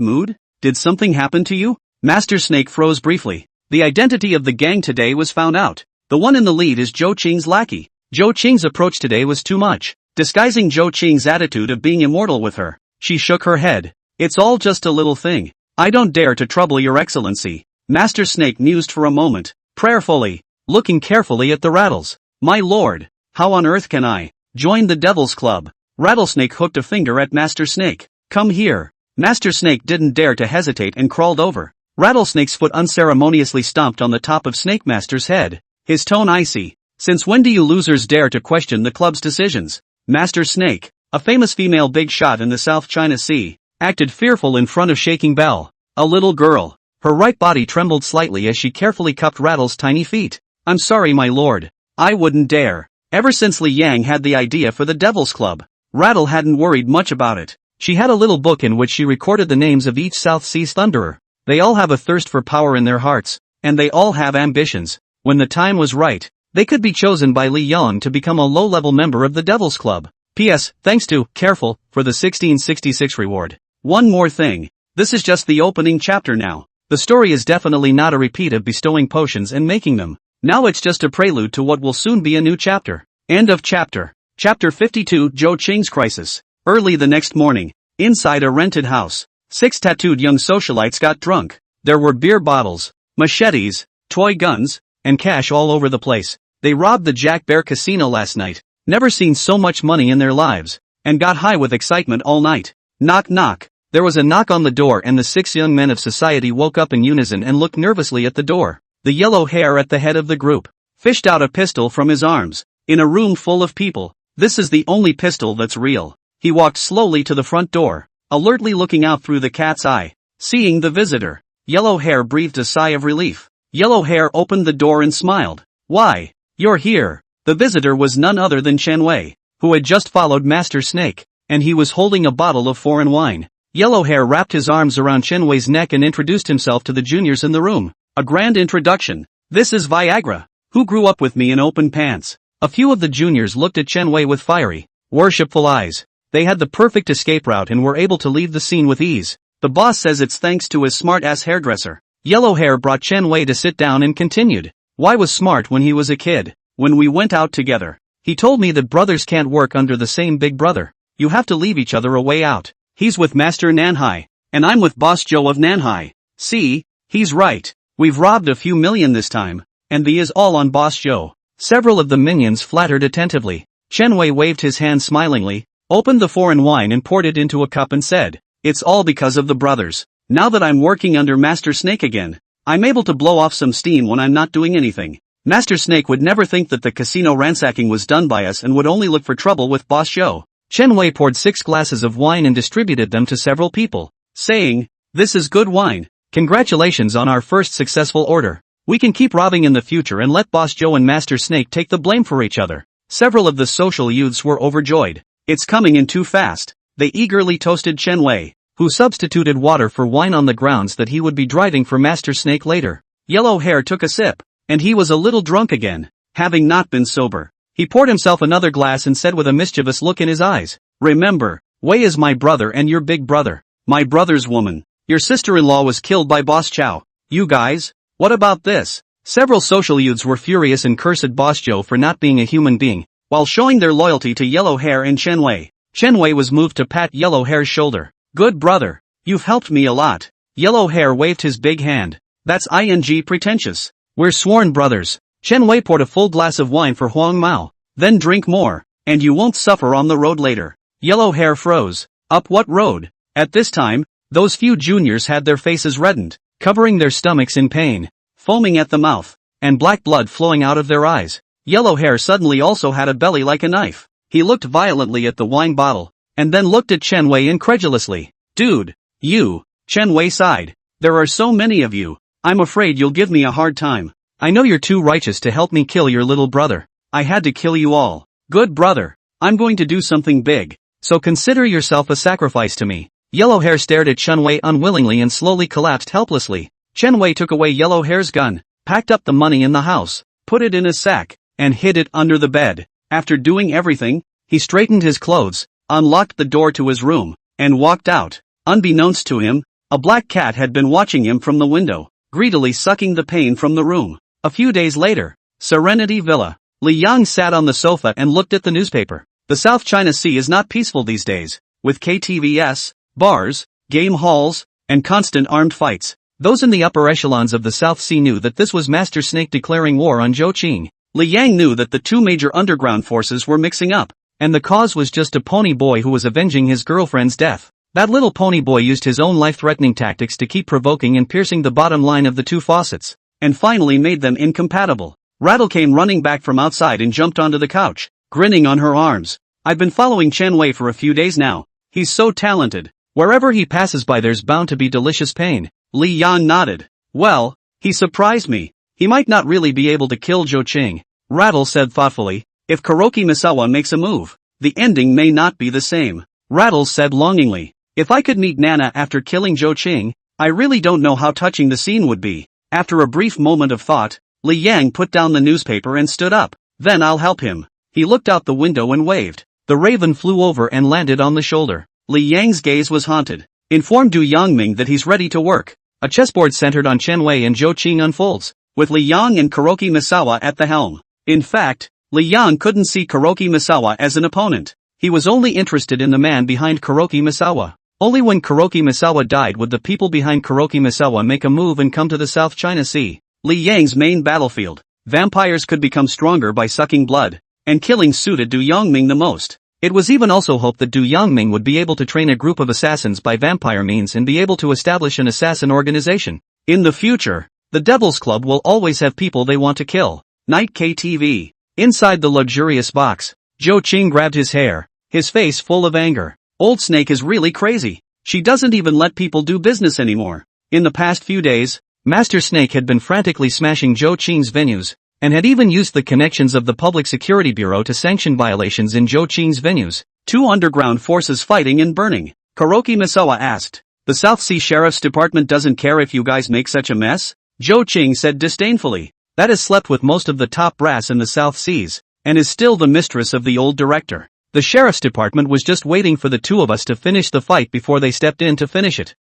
mood? Did something happen to you?" Master Snake froze briefly. The identity of the gang today was found out. The one in the lead is Zhou Qing's lackey. Zhou Qing's approach today was too much, disguising Zhou Qing's attitude of being immortal with her. She shook her head. "It's all just a little thing. I don't dare to trouble your excellency." Master Snake mused for a moment, prayerfully, looking carefully at the rattles. "My lord, how on earth can I join the Devil's Club?" Rattlesnake hooked a finger at Master Snake. "Come here." Master Snake didn't dare to hesitate and crawled over. Rattlesnake's foot unceremoniously stomped on the top of Snake Master's head, his tone icy. "Since when do you losers dare to question the club's decisions?" Master Snake, a famous female big shot in the South China Sea, acted fearful in front of Shaking Bell, a little girl. Her right body trembled slightly as she carefully cupped Rattle's tiny feet. "I'm sorry, my lord. I wouldn't dare." Ever since Li Yang had the idea for the Devil's Club, Rattle hadn't worried much about it. She had a little book in which she recorded the names of each South Seas thunderer. They all have a thirst for power in their hearts, and they all have ambitions. When the time was right, they could be chosen by Li Yang to become a low-level member of the Devil's Club. P.S. Thanks to, careful, for the 1666 reward. One more thing. This is just the opening chapter now. The story is definitely not a repeat of bestowing potions and making them. Now it's just a prelude to what will soon be a new chapter. End of chapter. Chapter 52 Zhou Qing's Crisis. Early the next morning, inside a rented house, 6 tattooed young socialites got drunk. There were beer bottles, machetes, toy guns, and cash all over the place. They robbed the Jack Bear Casino last night, never seen so much money in their lives, and got high with excitement all night. Knock knock. There was a knock on the door and the 6 young men of society woke up in unison and looked nervously at the door. The yellow hair at the head of the group fished out a pistol from his arms. In a room full of people, this is the only pistol that's real. He walked slowly to the front door, alertly looking out through the cat's eye. Seeing the visitor, Yellow Hair breathed a sigh of relief. Yellow Hair opened the door and smiled. Why, you're here. The visitor was none other than Chen Wei, who had just followed Master Snake, and he was holding a bottle of foreign wine. Yellow Hair wrapped his arms around Chen Wei's neck and introduced himself to the juniors in the room. A grand introduction. This is Viagra, who grew up with me in open pants. A few of the juniors looked at Chen Wei with fiery, worshipful eyes. They had the perfect escape route and were able to leave the scene with ease. The boss says it's thanks to his smart-ass hairdresser. Yellow Hair brought Chen Wei to sit down and continued. Why was smart when he was a kid? When we went out together, he told me that brothers can't work under the same big brother. You have to leave each other a way out. He's with Master Nanhai, and I'm with Boss Joe of Nanhai. See, he's right. We've robbed a few million this time, and the is all on Boss Joe. Several of the minions flattered attentively. Chen Wei waved his hand smilingly, opened the foreign wine and poured it into a cup and said, it's all because of the brothers. Now that I'm working under Master Snake again, I'm able to blow off some steam when I'm not doing anything. Master Snake would never think that the casino ransacking was done by us and would only look for trouble with Boss Joe. Chen Wei poured 6 glasses of wine and distributed them to several people, saying, this is good wine. Congratulations on our first successful order. We can keep robbing in the future and let Boss Joe and Master Snake take the blame for each other. Several of the social youths were overjoyed. It's coming in too fast. They eagerly toasted Chen Wei, who substituted water for wine on the grounds that he would be driving for Master Snake later. Yellow Hair took a sip, and he was a little drunk again, having not been sober. He poured himself another glass and said with a mischievous look in his eyes, remember, Wei is my brother and your big brother. My brother's woman. Your sister-in-law was killed by Boss Chow. You guys, what about this? Several social youths were furious and cursed Boss Joe for not being a human being, while showing their loyalty to Yellow Hair and Chen Wei. Chen Wei was moved to pat Yellow Hair's shoulder. Good brother. You've helped me a lot. Yellow Hair waved his big hand. That's ing pretentious. We're sworn brothers. Chen Wei poured a full glass of wine for Huang Mao. Then drink more, and you won't suffer on the road later. Yellow Hair froze. Up what road? At this time, those few juniors had their faces reddened, covering their stomachs in pain, foaming at the mouth, and black blood flowing out of their eyes. Yellow Hair suddenly also had a belly like a knife. He looked violently at the wine bottle, and then looked at Chen Wei incredulously. Dude, you. Chen Wei sighed. There are so many of you. I'm afraid you'll give me a hard time. I know you're too righteous to help me kill your little brother. I had to kill you all. Good brother. I'm going to do something big, so consider yourself a sacrifice to me. Yellow Hair stared at Chen Wei unwillingly and slowly collapsed helplessly. Chen Wei took away Yellow Hair's gun, packed up the money in the house, put it in a sack, and hid it under the bed. After doing everything, he straightened his clothes, unlocked the door to his room, and walked out. Unbeknownst to him, a black cat had been watching him from the window, greedily sucking the pain from the room. A few days later, Serenity Villa. Li Yang sat on the sofa and looked at the newspaper. The South China Sea is not peaceful these days, with KTVs, bars, game halls, and constant armed fights. Those in the upper echelons of the South Sea knew that this was Master Snake declaring war on Zhou Qing. Li Yang knew that the two major underground forces were mixing up, and the cause was just a pony boy who was avenging his girlfriend's death. That little pony boy used his own life-threatening tactics to keep provoking and piercing the bottom line of the two faucets, and finally made them incompatible. Rattle came running back from outside and jumped onto the couch, grinning on her arms. I've been following Chen Wei for a few days now. He's so talented. Wherever he passes by there's bound to be delicious pain. Li Yan nodded. Well, he surprised me. He might not really be able to kill Zhou Qing. Rattle said thoughtfully. If Kuroki Misawa makes a move, the ending may not be the same. Rattle said longingly. If I could meet Nana after killing Zhou Qing, I really don't know how touching the scene would be. After a brief moment of thought, Li Yang put down the newspaper and stood up. Then I'll help him. He looked out the window and waved. The raven flew over and landed on the shoulder. Li Yang's gaze was haunted. Inform Du Yangming that he's ready to work. A chessboard centered on Chen Wei and Zhou Qing unfolds, with Li Yang and Kuroki Misawa at the helm. In fact, Li Yang couldn't see Kuroki Misawa as an opponent. He was only interested in the man behind Kuroki Misawa. Only when Kuroki Misawa died would the people behind Kuroki Misawa make a move and come to the South China Sea, Li Yang's main battlefield. Vampires could become stronger by sucking blood, and killing suited Du Yongming the most. It was even also hoped that Du Yongming would be able to train a group of assassins by vampire means and be able to establish an assassin organization. In the future, the Devil's Club will always have people they want to kill. Night KTV. Inside the luxurious box, Zhou Qing grabbed his hair, his face full of anger. Old Snake is really crazy. She doesn't even let people do business anymore. In the past few days, Master Snake had been frantically smashing Zhou Qing's venues, and had even used the connections of the Public Security Bureau to sanction violations in Zhou Qing's venues. Two underground forces fighting and burning. Kuroki Misawa asked. The South Sea Sheriff's Department doesn't care if you guys make such a mess? Zhou Qing said disdainfully. That has slept with most of the top brass in the South Seas, and is still the mistress of the old director. The Sheriff's Department was just waiting for the two of us to finish the fight before they stepped in to finish it.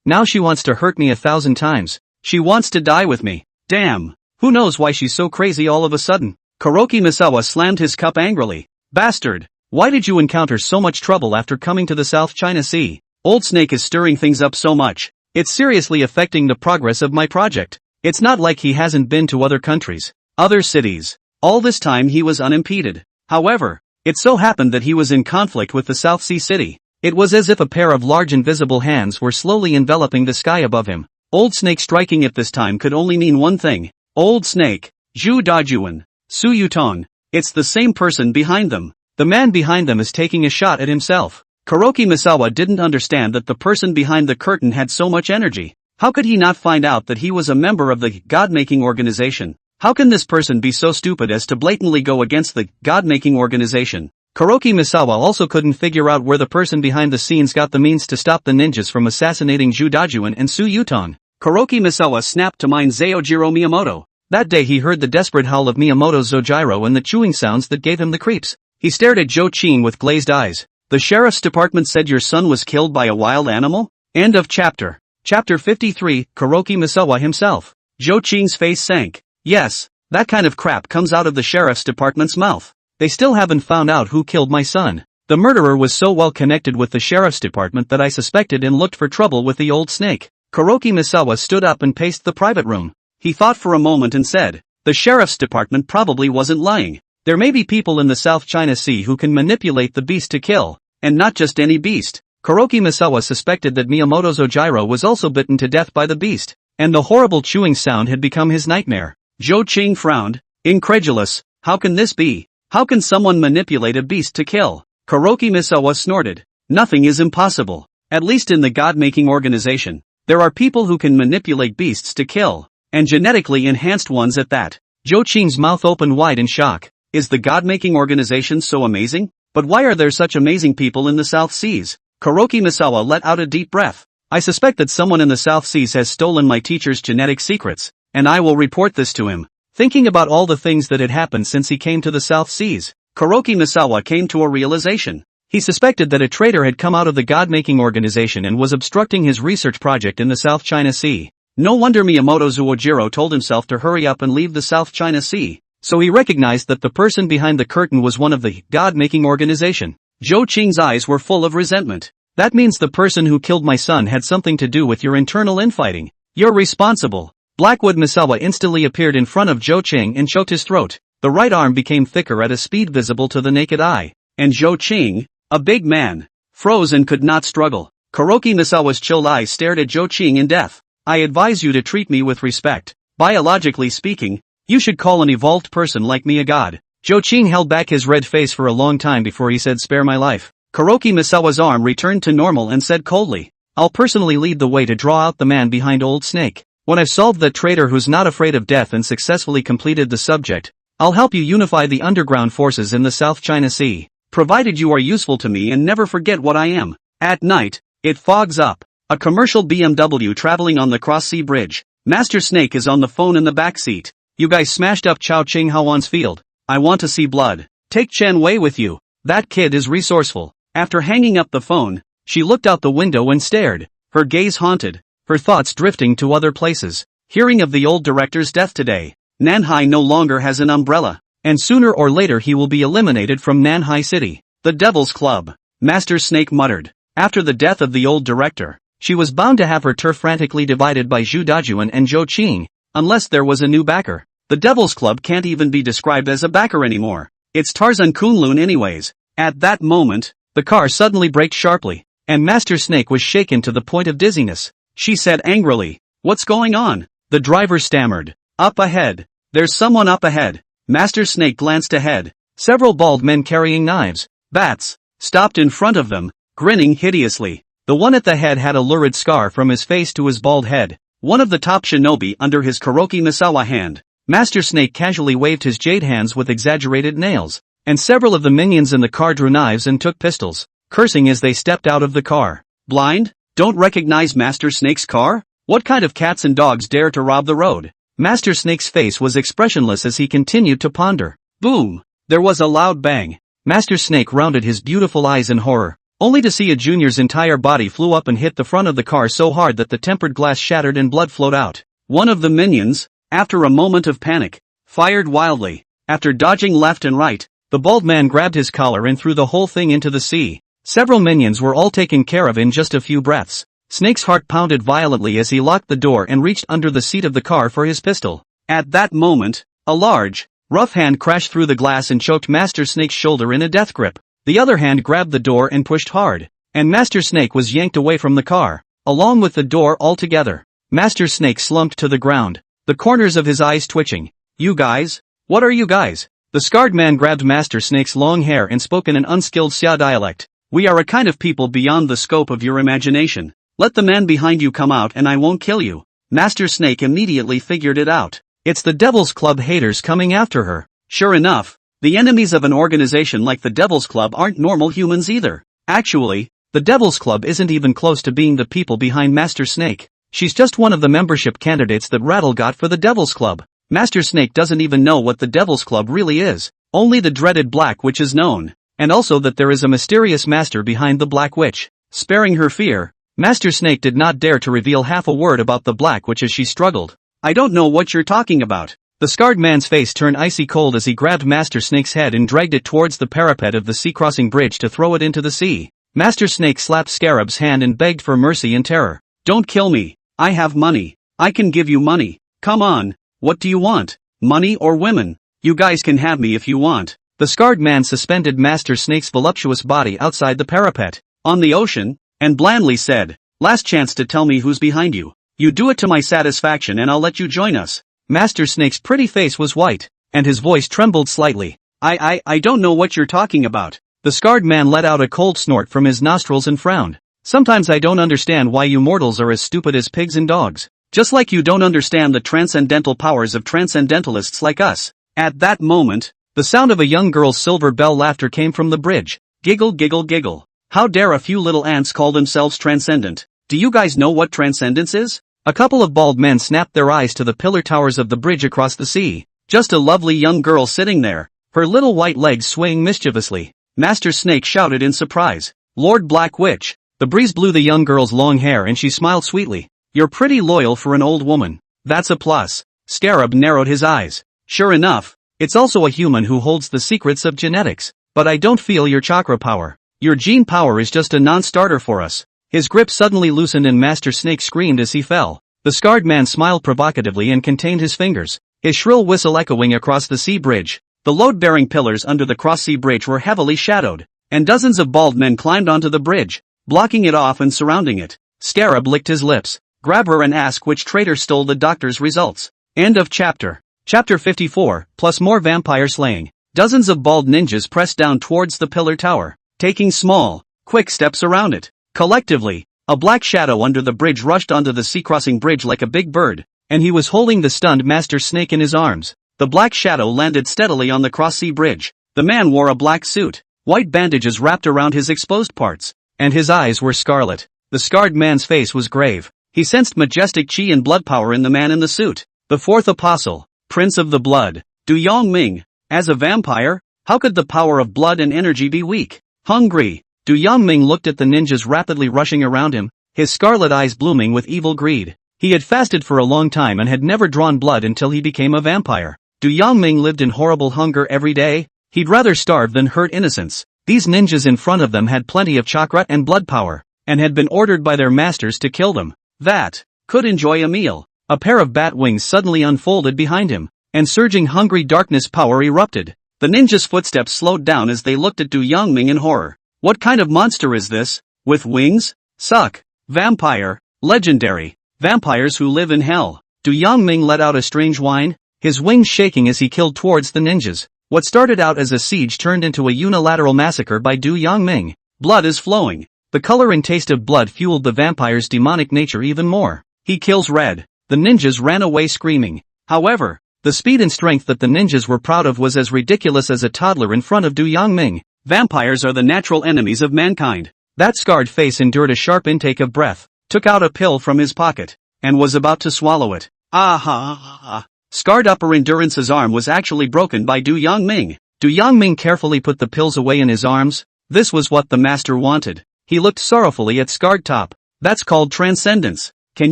Now she wants to hurt me 1,000 times. She wants to die with me. Damn. Who knows why she's so crazy all of a sudden? Kuroki Misawa slammed his cup angrily. Bastard. Why did you encounter so much trouble after coming to the South China Sea? Old Snake is stirring things up so much. It's seriously affecting the progress of my project. It's not like he hasn't been to other countries, other cities. All this time he was unimpeded. However, it so happened that he was in conflict with the South Sea City. It was as if a pair of large invisible hands were slowly enveloping the sky above him. Old Snake striking at this time could only mean one thing. Old Snake, Zhu Dajuan, Su Yutong. It's the same person behind them. The man behind them is taking a shot at himself. Kuroki Misawa didn't understand that the person behind the curtain had so much energy. How could he not find out that he was a member of the God-making organization? How can this person be so stupid as to blatantly go against the God-making organization? Kuroki Misawa also couldn't figure out where the person behind the scenes got the means to stop the ninjas from assassinating Zhu Dajuan and Su Yutong. Kuroki Misawa snapped to mind Zaojiro Miyamoto. That day he heard the desperate howl of Miyamoto's Zojiro and the chewing sounds that gave him the creeps. He stared at Zhou Qing with glazed eyes. The Sheriff's Department said your son was killed by a wild animal? End of chapter. Chapter 53, Kuroki Misawa himself. Zhou Qing's face sank. Yes, that kind of crap comes out of the Sheriff's Department's mouth. They still haven't found out who killed my son. The murderer was so well connected with the Sheriff's Department that I suspected and looked for trouble with the old snake. Kuroki Misawa stood up and paced the private room. He thought for a moment and said, the Sheriff's Department probably wasn't lying. There may be people in the South China Sea who can manipulate the beast to kill, and not just any beast. Kuroki Misawa suspected that Miyamoto Zojiro was also bitten to death by the beast, and the horrible chewing sound had become his nightmare. Zhou Qing frowned, incredulous. How can this be? How can someone manipulate a beast to kill? Kuroki Misawa snorted. Nothing is impossible. At least in the God-making organization, there are people who can manipulate beasts to kill, and genetically enhanced ones at that. Zhou Qing's mouth opened wide in shock. Is the God-making organization so amazing? But why are there such amazing people in the South Seas? Kuroki Misawa let out a deep breath. I suspect that someone in the South Seas has stolen my teacher's genetic secrets, and I will report this to him. Thinking about all the things that had happened since he came to the South Seas, Kuroki Misawa came to a realization. He suspected that a traitor had come out of the God-making organization and was obstructing his research project in the South China Sea. No wonder Miyamoto Zojiro told himself to hurry up and leave the South China Sea. So he recognized that the person behind the curtain was one of the God-making organization. Zhou Qing's eyes were full of resentment. That means the person who killed my son had something to do with your internal infighting. You're responsible. Blackwood Misawa instantly appeared in front of Zhou Qing and choked his throat. The right arm became thicker at a speed visible to the naked eye. And Zhou Qing, a big man, froze and could not struggle. Kuroki Misawa's chill eyes stared at Zhou Qing in death. I advise you to treat me with respect. Biologically speaking, you should call an evolved person like me a god. Zhou Qing held back his red face for a long time before he said spare my life. Kuroki Misawa's arm returned to normal and said coldly, I'll personally lead the way to draw out the man behind Old Snake. When I've solved that traitor who's not afraid of death and successfully completed the subject, I'll help you unify the underground forces in the South China Sea, provided you are useful to me and never forget what I am. At night, it fogs up. A commercial BMW traveling on the cross-sea bridge. Master Snake is on the phone in the back seat. You guys smashed up Chao Ching Hawan's field. I want to see blood. Take Chen Wei with you. That kid is resourceful. After hanging up the phone, she looked out the window and stared, her gaze haunted, her thoughts drifting to other places. Hearing of the old director's death today, Nanhai no longer has an umbrella, and sooner or later he will be eliminated from Nanhai City. The Devil's Club, Master Snake muttered. After the death of the old director, she was bound to have her turf frantically divided by Zhu Dajuan and Zhou Qing, unless there was a new backer. The Devil's Club can't even be described as a backer anymore. It's Tarzan Kunlun anyways. At that moment, the car suddenly braked sharply, and Master Snake was shaken to the point of dizziness. She said angrily, "What's going on?" The driver stammered, "Up ahead. There's someone up ahead." Master Snake glanced ahead. Several bald men carrying knives, bats, stopped in front of them, grinning hideously. The one at the head had a lurid scar from his face to his bald head, one of the top shinobi under his Kuroki Misawa hand. Master Snake casually waved his jade hands with exaggerated nails, and several of the minions in the car drew knives and took pistols, cursing as they stepped out of the car. Blind? Don't recognize Master Snake's car? What kind of cats and dogs dare to rob the road? Master Snake's face was expressionless as he continued to ponder. Boom! There was a loud bang. Master Snake rounded his beautiful eyes in horror, only to see a junior's entire body flew up and hit the front of the car so hard that the tempered glass shattered and blood flowed out. One of the minions, after a moment of panic, fired wildly. After dodging left and right, the bald man grabbed his collar and threw the whole thing into the sea. Several minions were all taken care of in just a few breaths. Snake's heart pounded violently as he locked the door and reached under the seat of the car for his pistol. At that moment, a large, rough hand crashed through the glass and choked Master Snake's shoulder in a death grip. The other hand grabbed the door and pushed hard, and Master Snake was yanked away from the car, along with the door altogether. Master Snake slumped to the ground, the corners of his eyes twitching. "You guys? What are you guys?" The scarred man grabbed Master Snake's long hair and spoke in an unskilled Xia dialect. "We are a kind of people beyond the scope of your imagination. Let the man behind you come out and I won't kill you." Master Snake immediately figured it out. It's the Devil's Club haters coming after her. Sure enough, the enemies of an organization like the Devil's Club aren't normal humans either. Actually, the Devil's Club isn't even close to being the people behind Master Snake. She's just one of the membership candidates that Rattle got for the Devil's Club. Master Snake doesn't even know what the Devil's Club really is. Only the dreaded Black Witch is known, and also that there is a mysterious master behind the Black Witch. Sparing her fear, Master Snake did not dare to reveal half a word about the Black Witch as she struggled. "I don't know what you're talking about." The scarred man's face turned icy cold as he grabbed Master Snake's head and dragged it towards the parapet of the sea-crossing bridge to throw it into the sea. Master Snake slapped Scarab's hand and begged for mercy in terror. "Don't kill me. I have money. I can give you money. Come on. What do you want? Money or women? You guys can have me if you want." The scarred man suspended Master Snake's voluptuous body outside the parapet, on the ocean, and blandly said, "Last chance to tell me who's behind you. You do it to my satisfaction and I'll let you join us." Master Snake's pretty face was white, and his voice trembled slightly. I don't know what you're talking about." The scarred man let out a cold snort from his nostrils and frowned. "Sometimes I don't understand why you mortals are as stupid as pigs and dogs. Just like you don't understand the transcendental powers of transcendentalists like us." At that moment, the sound of a young girl's silver bell laughter came from the bridge. Giggle giggle giggle. How dare a few little ants call themselves transcendent? Do you guys know what transcendence is? A couple of bald men snapped their eyes to the pillar towers of the bridge across the sea. Just a lovely young girl sitting there, her little white legs swaying mischievously. Master Snake shouted in surprise, "Lord Black Witch!" The breeze blew the young girl's long hair and she smiled sweetly. "You're pretty loyal for an old woman. That's a plus." Scarab narrowed his eyes. "Sure enough, it's also a human who holds the secrets of genetics. But I don't feel your chakra power. Your gene power is just a non-starter for us." His grip suddenly loosened and Master Snake screamed as he fell. The scarred man smiled provocatively and contained his fingers, his shrill whistle echoing across the sea bridge. The load-bearing pillars under the cross-sea bridge were heavily shadowed, and dozens of bald men climbed onto the bridge, blocking it off and surrounding it. Scarab licked his lips. "Grab her and ask which traitor stole the doctor's results." End of chapter. Chapter 54, plus more vampire slaying. Dozens of bald ninjas pressed down towards the pillar tower, taking small, quick steps around it. Collectively, a black shadow under the bridge rushed onto the sea-crossing bridge like a big bird, and he was holding the stunned Master Snake in his arms. The black shadow landed steadily on the cross-sea bridge. The man wore a black suit, white bandages wrapped around his exposed parts, and his eyes were scarlet. The scarred man's face was grave. He sensed majestic chi and blood power in the man in the suit. The fourth apostle, Prince of the Blood, Du Yongming. As a vampire, how could the power of blood and energy be weak? Hungry. Du Yongming looked at the ninjas rapidly rushing around him, his scarlet eyes blooming with evil greed. He had fasted for a long time and had never drawn blood until he became a vampire. Do Yangming lived in horrible hunger every day? He'd rather starve than hurt innocents. These ninjas in front of them had plenty of chakra and blood power, and had been ordered by their masters to kill them. That could enjoy a meal. A pair of bat wings suddenly unfolded behind him, and surging hungry darkness power erupted. The ninjas' footsteps slowed down as they looked at Du Yangming in horror. What kind of monster is this? With wings? Suck. Vampire. Legendary. Vampires who live in hell. Du Yangming let out a strange whine, his wings shaking as he killed towards the ninjas. What started out as a siege turned into a unilateral massacre by Du Yangming. Blood is flowing. The color and taste of blood fueled the vampire's demonic nature even more. He kills red. The ninjas ran away screaming. However, the speed and strength that the ninjas were proud of was as ridiculous as a toddler in front of Du Yangming. Vampires are the natural enemies of mankind. That scarred face endured a sharp intake of breath, took out a pill from his pocket, and was about to swallow it. Ah. Scarred upper endurance's arm was actually broken by Du Yangming. Du Yangming carefully put the pills away in his arms. This was what the master wanted. He looked sorrowfully at scarred top. That's called transcendence. Can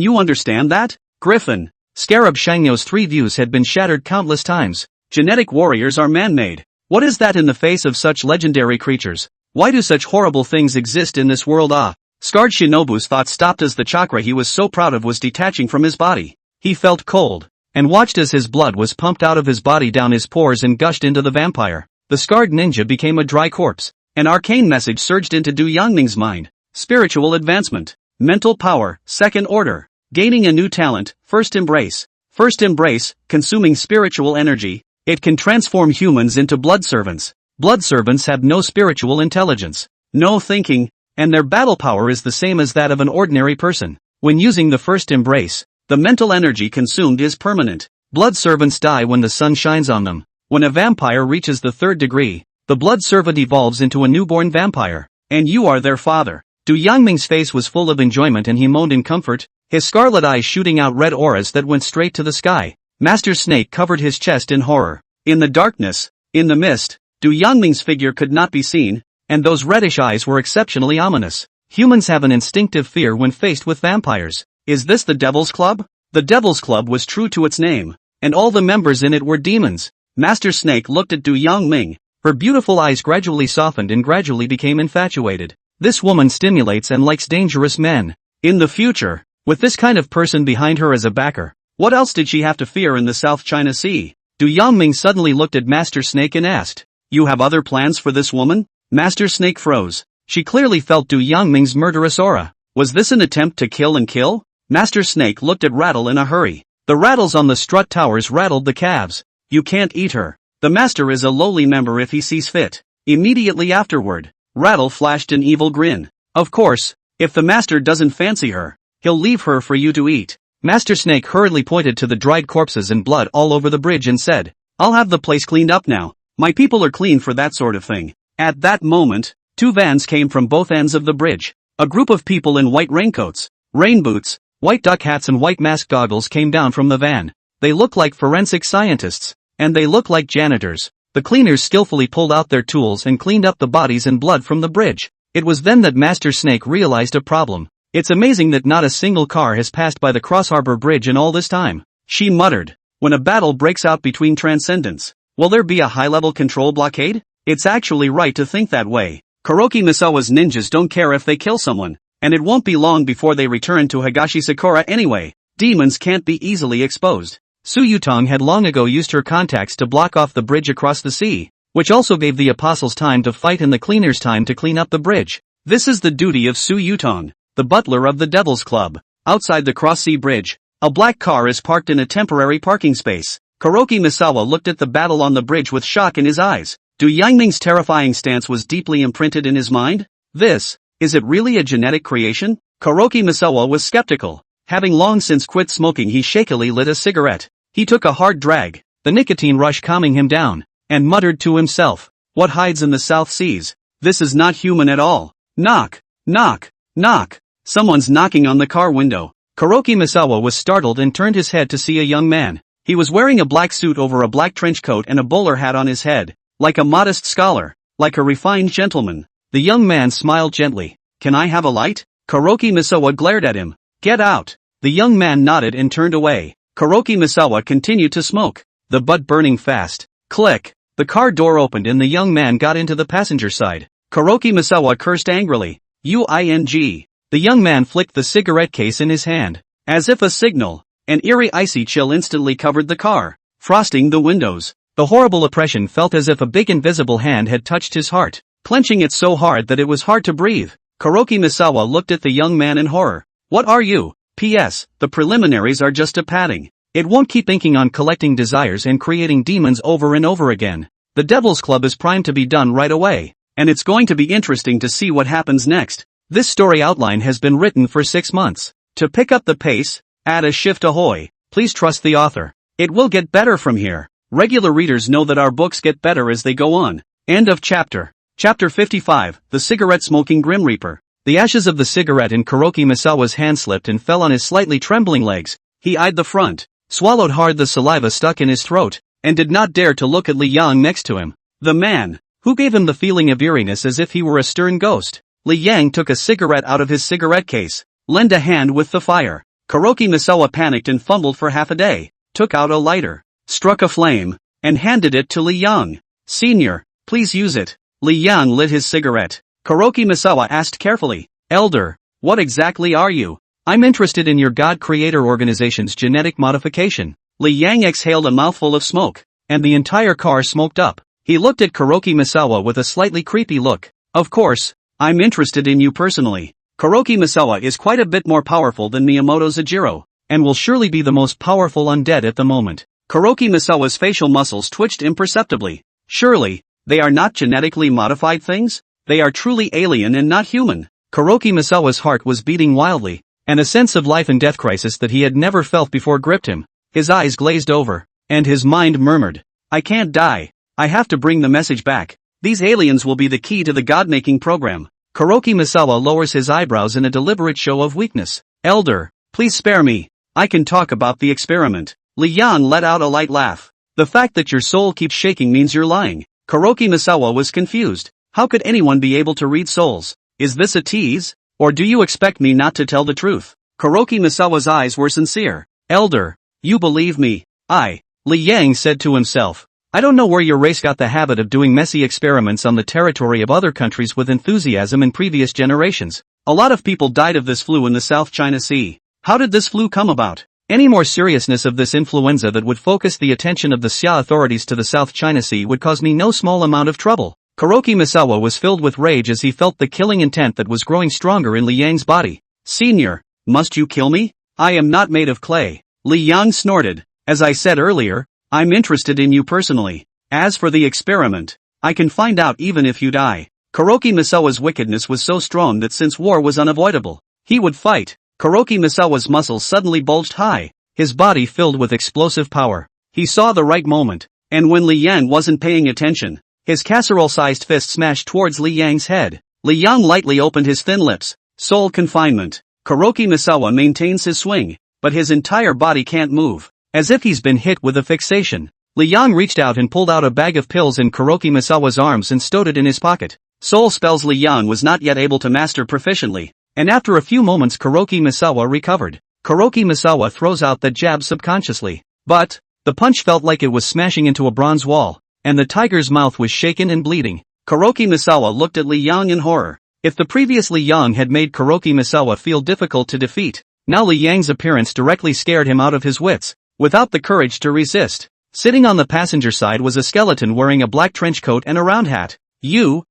you understand that? Griffin. Scarab Shangno's 3 views had been shattered countless times. Genetic warriors are man-made. What is that in the face of such legendary creatures? Why do such horrible things exist in this world? Scarred Shinobu's thoughts stopped as the chakra he was so proud of was detaching from his body. He felt cold, and watched as his blood was pumped out of his body down his pores and gushed into the vampire. The scarred ninja became a dry corpse. An arcane message surged into Du Yangming's mind. Spiritual advancement. Mental power, second order. Gaining a new talent, first embrace. First embrace, consuming spiritual energy. It can transform humans into blood servants. Blood servants have no spiritual intelligence, no thinking, and their battle power is the same as that of an ordinary person. When using the first embrace, the mental energy consumed is permanent. Blood servants die when the sun shines on them. When a vampire reaches the 3rd degree, the blood servant evolves into a newborn vampire, and you are their father. Du Yangming's face was full of enjoyment and he moaned in comfort, his scarlet eyes shooting out red auras that went straight to the sky. Master Snake covered his chest in horror. In the darkness, in the mist, Du Yangming's figure could not be seen, and those reddish eyes were exceptionally ominous. Humans have an instinctive fear when faced with vampires. Is this the Devil's Club? The Devil's Club was true to its name, and all the members in it were demons. Master Snake looked at Du Yangming. Her beautiful eyes gradually softened and gradually became infatuated. This woman stimulates and likes dangerous men. In the future, with this kind of person behind her as a backer, what else did she have to fear in the South China Sea? Du Yangming suddenly looked at Master Snake and asked, "You have other plans for this woman?" Master Snake froze. She clearly felt Du Yangming's murderous aura. Was this an attempt to kill and kill? Master Snake looked at Rattle in a hurry. The rattles on the strut towers rattled the calves. You can't eat her. The master is a lowly member if he sees fit. Immediately afterward, Rattle flashed an evil grin. Of course, if the master doesn't fancy her, he'll leave her for you to eat. Master Snake hurriedly pointed to the dried corpses and blood all over the bridge and said, "I'll have the place cleaned up now. My people are clean for that sort of thing." At that moment, 2 vans came from both ends of the bridge. A group of people in white raincoats, rain boots, white duck hats and white mask goggles came down from the van. They look like forensic scientists, and they look like janitors. The cleaners skillfully pulled out their tools and cleaned up the bodies and blood from the bridge. It was then that Master Snake realized a problem. It's amazing that not a single car has passed by the Cross Harbor Bridge in all this time. She muttered, when a battle breaks out between transcendents, will there be a high-level control blockade? It's actually right to think that way. Kuroki Misawa's ninjas don't care if they kill someone, and it won't be long before they return to Higashi Sakura anyway. Demons can't be easily exposed. Su Yutong had long ago used her contacts to block off the bridge across the sea, which also gave the apostles time to fight and the cleaners time to clean up the bridge. This is the duty of Su Yutong, the butler of the Devil's Club. Outside the cross-sea bridge, a black car is parked in a temporary parking space. Kuroki Misawa looked at the battle on the bridge with shock in his eyes. Du Yangming's terrifying stance was deeply imprinted in his mind. Is it really a genetic creation? Kuroki Misawa was skeptical. Having long since quit smoking, he shakily lit a cigarette. He took a hard drag, the nicotine rush calming him down, and muttered to himself, "What hides in the South Seas? This is not human at all." Knock, knock, knock. Someone's knocking on the car window. Kuroki Misawa was startled and turned his head to see a young man. He was wearing a black suit over a black trench coat and a bowler hat on his head, like a modest scholar, like a refined gentleman. The young man smiled gently. "Can I have a light?" Kuroki Misawa glared at him. "Get out." The young man nodded and turned away. Kuroki Misawa continued to smoke. the butt burning fast. Click. The car door opened and the young man got into the passenger side. Kuroki Misawa cursed angrily. UING. The young man flicked the cigarette case in his hand. As if a signal, an eerie icy chill instantly covered the car, frosting the windows. The horrible oppression felt as if a big invisible hand had touched his heart, clenching it so hard that it was hard to breathe. Kuroki Misawa looked at the young man in horror. What are you? P.S. The preliminaries are just a padding. It won't keep inking on collecting desires and creating demons over and over again. The Devil's Club is primed to be done right away, and it's going to be interesting to see what happens next. This story outline has been written for 6 months. To pick up the pace, add a shift ahoy. Please trust the author. It will get better from here. Regular readers know that our books get better as they go on. End of chapter. Chapter 55, The Cigarette-Smoking Grim Reaper. The ashes of the cigarette in Kuroki Misawa's hand slipped and fell on his slightly trembling legs. He eyed the front, swallowed hard the saliva stuck in his throat, and did not dare to look at Li Yang next to him. The man, who gave him the feeling of eeriness as if he were a stern ghost. Li Yang took a cigarette out of his cigarette case. Lend a hand with the fire. Kuroki Misawa panicked and fumbled for half a day, took out a lighter, struck a flame, and handed it to Li Yang. Senior, please use it. Li Yang lit his cigarette. Kuroki Misawa asked carefully, Elder, what exactly are you? I'm interested in your God Creator Organization's genetic modification. Li Yang exhaled a mouthful of smoke, and the entire car smoked up. He looked at Kuroki Misawa with a slightly creepy look. Of course, I'm interested in you personally. Kuroki Misawa is quite a bit more powerful than Miyamoto Zajiro, and will surely be the most powerful undead at the moment. Kuroki Misawa's facial muscles twitched imperceptibly. Surely, they are not genetically modified things? They are truly alien and not human. Kuroki Misawa's heart was beating wildly, and a sense of life and death crisis that he had never felt before gripped him. His eyes glazed over, and his mind murmured, I can't die. I have to bring the message back. These aliens will be the key to the god-making program. Kuroki Misawa lowers his eyebrows in a deliberate show of weakness. Elder, please spare me. I can talk about the experiment. Li Yang let out a light laugh. The fact that your soul keeps shaking means you're lying. Kuroki Misawa was confused. How could anyone be able to read souls? Is this a tease? Or do you expect me not to tell the truth? Kuroki Misawa's eyes were sincere. Elder, you believe me. Li Yang said to himself. I don't know where your race got the habit of doing messy experiments on the territory of other countries with enthusiasm in previous generations. A lot of people died of this flu in the South China Sea. How did this flu come about? Any more seriousness of this influenza that would focus the attention of the Xia authorities to the South China Sea would cause me no small amount of trouble. Kuroki Misawa was filled with rage as he felt the killing intent that was growing stronger in Li Yang's body. Senior, must you kill me? I am not made of clay. Li Yang snorted. As I said earlier, I'm interested in you personally. As for the experiment, I can find out even if you die. Kuroki Misawa's wickedness was so strong that since war was unavoidable, he would fight. Kuroki Misawa's muscles suddenly bulged high, his body filled with explosive power. He saw the right moment, and when Li Yang wasn't paying attention, his casserole-sized fist smashed towards Li Yang's head. Li Yang lightly opened his thin lips. Soul confinement. Kuroki Misawa maintains his swing, but his entire body can't move, as if he's been hit with a fixation. Li Yang reached out and pulled out a bag of pills in Kuroki Misawa's arms and stowed it in his pocket. Soul spells Li Yang was not yet able to master proficiently, and after a few moments Kuroki Misawa recovered. Kuroki Misawa throws out the jab subconsciously, but the punch felt like it was smashing into a bronze wall, and the tiger's mouth was shaken and bleeding. Kuroki Misawa looked at Li Yang in horror. If the previous Li Yang had made Kuroki Misawa feel difficult to defeat, now Li Yang's appearance directly scared him out of his wits, without the courage to resist. Sitting on the passenger side was a skeleton wearing a black trench coat and a round hat. You.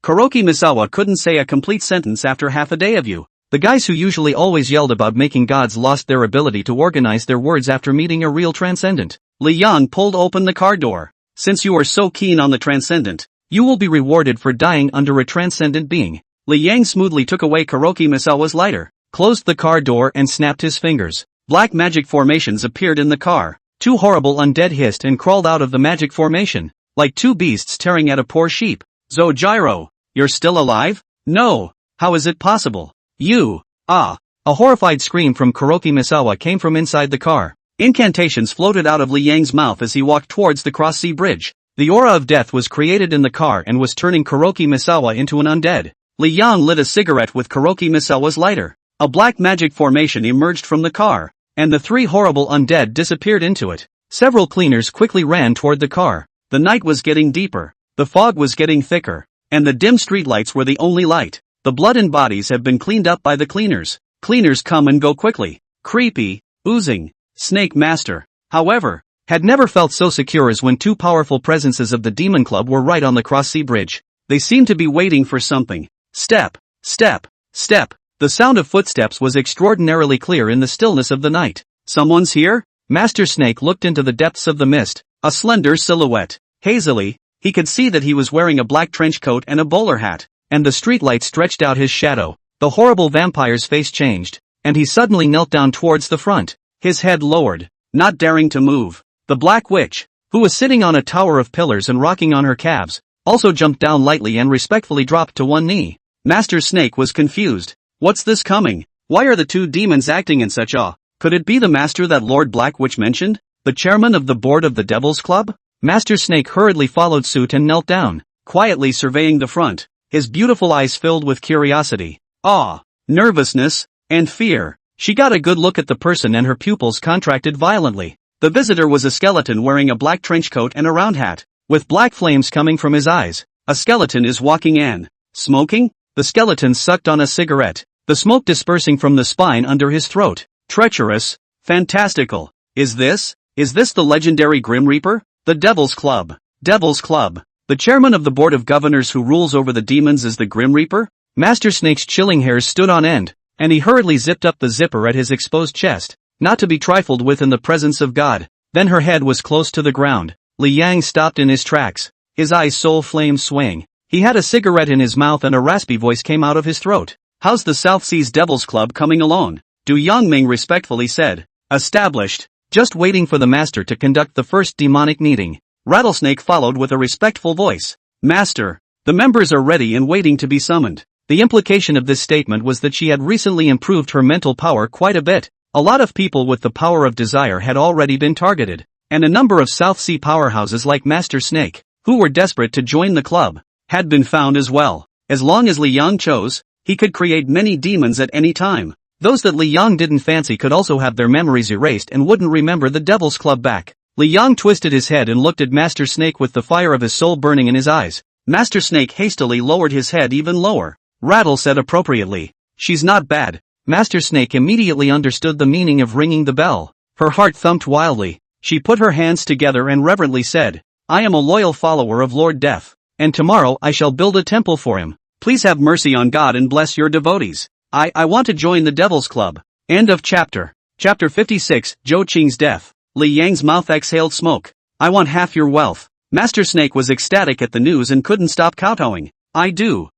Kuroki Misawa couldn't say a complete sentence after half a day of you. The guys who usually always yelled about making gods lost their ability to organize their words after meeting a real transcendent. Li Yang pulled open the car door. Since you are so keen on the transcendent, you will be rewarded for dying under a transcendent being. Li Yang smoothly took away Kuroki Misawa's lighter, closed the car door and snapped his fingers. Black magic formations appeared in the car. Two horrible undead hissed and crawled out of the magic formation, like two beasts tearing at a poor sheep. Zojiro, you're still alive? No. How is it possible? You. A horrified scream from Kuroki Misawa came from inside the car. Incantations floated out of Li Yang's mouth as he walked towards the cross-sea bridge. The aura of death was created in the car and was turning Kuroki Misawa into an undead. Li Yang lit a cigarette with Kuroki Misawa's lighter. A black magic formation emerged from the car, and the three horrible undead disappeared into it. Several cleaners quickly ran toward the car. The night was getting deeper. The fog was getting thicker. And the dim streetlights were the only light. The blood and bodies have been cleaned up by the cleaners. Cleaners come and go quickly. Creepy, oozing, snake master. However, had never felt so secure as when two powerful presences of the Demon Club were right on the cross-sea bridge. They seemed to be waiting for something. Step, step, step. The sound of footsteps was extraordinarily clear in the stillness of the night. Someone's here? Master Snake looked into the depths of the mist. A slender silhouette. Hazily, he could see that he was wearing a black trench coat and a bowler hat, and the streetlight stretched out his shadow. The horrible vampire's face changed, and he suddenly knelt down towards the front, his head lowered, not daring to move. The Black Witch, who was sitting on a tower of pillars and rocking on her calves, also jumped down lightly and respectfully dropped to one knee. Master Snake was confused. What's this coming? Why are the two demons acting in such awe? Could it be the master that Lord Black Witch mentioned? The chairman of the board of the Devil's Club? Master Snake hurriedly followed suit and knelt down, quietly surveying the front, his beautiful eyes filled with curiosity, awe, nervousness, and fear. She got a good look at the person and her pupils contracted violently. The visitor was a skeleton wearing a black trench coat and a round hat, with black flames coming from his eyes. A skeleton is walking in. Smoking? The skeleton sucked on a cigarette, the smoke dispersing from the spine under his throat. Treacherous, fantastical. Is this the legendary Grim Reaper? The Devil's Club. Devil's Club. The chairman of the board of governors who rules over the demons is the Grim Reaper? Master Snake's chilling hairs stood on end, and he hurriedly zipped up the zipper at his exposed chest, not to be trifled with in the presence of God. Then her head was close to the ground. Li Yang stopped in his tracks, his eyes soul flames swaying. He had a cigarette in his mouth and a raspy voice came out of his throat. How's the South Seas Devil's Club coming along? Du Yangming respectfully said. Established. Just waiting for the master to conduct the first demonic meeting. Rattlesnake followed with a respectful voice. Master, the members are ready and waiting to be summoned. The implication of this statement was that she had recently improved her mental power quite a bit. A lot of people with the power of desire had already been targeted, and a number of South Sea powerhouses like Master Snake, who were desperate to join the club, had been found as well. As long as Li Yang chose, he could create many demons at any time. Those that Li Yang didn't fancy could also have their memories erased and wouldn't remember the Devil's Club back. Li Yang twisted his head and looked at Master Snake with the fire of his soul burning in his eyes. Master Snake hastily lowered his head even lower. Rattle said appropriately, "She's not bad." Master Snake immediately understood the meaning of ringing the bell. Her heart thumped wildly. She put her hands together and reverently said, "I am a loyal follower of Lord Death, and tomorrow I shall build a temple for him. Please have mercy on God and bless your devotees. I want to join the Devil's Club." End of chapter. Chapter 56, Zhou Qing's death. Li Yang's mouth exhaled smoke. "I want half your wealth." Master Snake was ecstatic at the news and couldn't stop kowtowing. I do.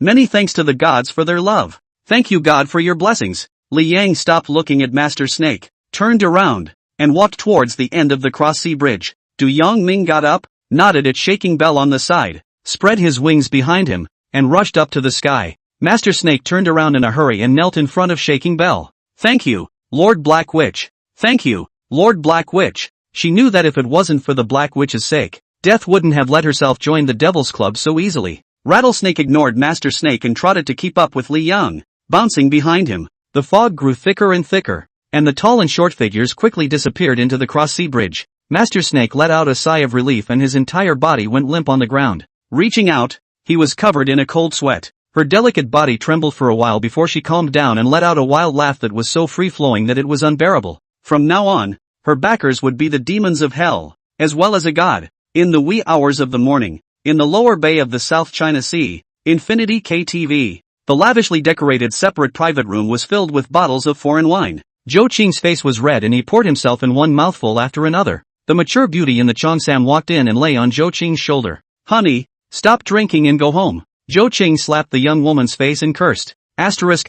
Many thanks to the gods for their love. Thank you God for your blessings." Li Yang stopped looking at Master Snake, turned around, and walked towards the end of the cross-sea bridge. Du Yangming got up, nodded at shaking bell on the side, spread his wings behind him, and rushed up to the sky. Master Snake turned around in a hurry and knelt in front of Shaking Bell. "Thank you, Lord Black Witch. Thank you, Lord Black Witch." She knew that if it wasn't for the Black Witch's sake, Death wouldn't have let herself join the Devil's Club so easily. Rattlesnake ignored Master Snake and trotted to keep up with Li Yang, bouncing behind him. The fog grew thicker and thicker, and the tall and short figures quickly disappeared into the cross-sea bridge. Master Snake let out a sigh of relief and his entire body went limp on the ground. Reaching out, he was covered in a cold sweat. Her delicate body trembled for a while before she calmed down and let out a wild laugh that was so free-flowing that it was unbearable. From now on, her backers would be the demons of hell, as well as a god. In the wee hours of the morning, in the lower bay of the South China Sea, Infinity KTV, the lavishly decorated separate private room was filled with bottles of foreign wine. Zhou Qing's face was red and he poured himself in one mouthful after another. The mature beauty in the Cheongsam walked in and lay on Zhou Qing's shoulder. "Honey, stop drinking and go home." Zhou Qing slapped the young woman's face and cursed. Karoki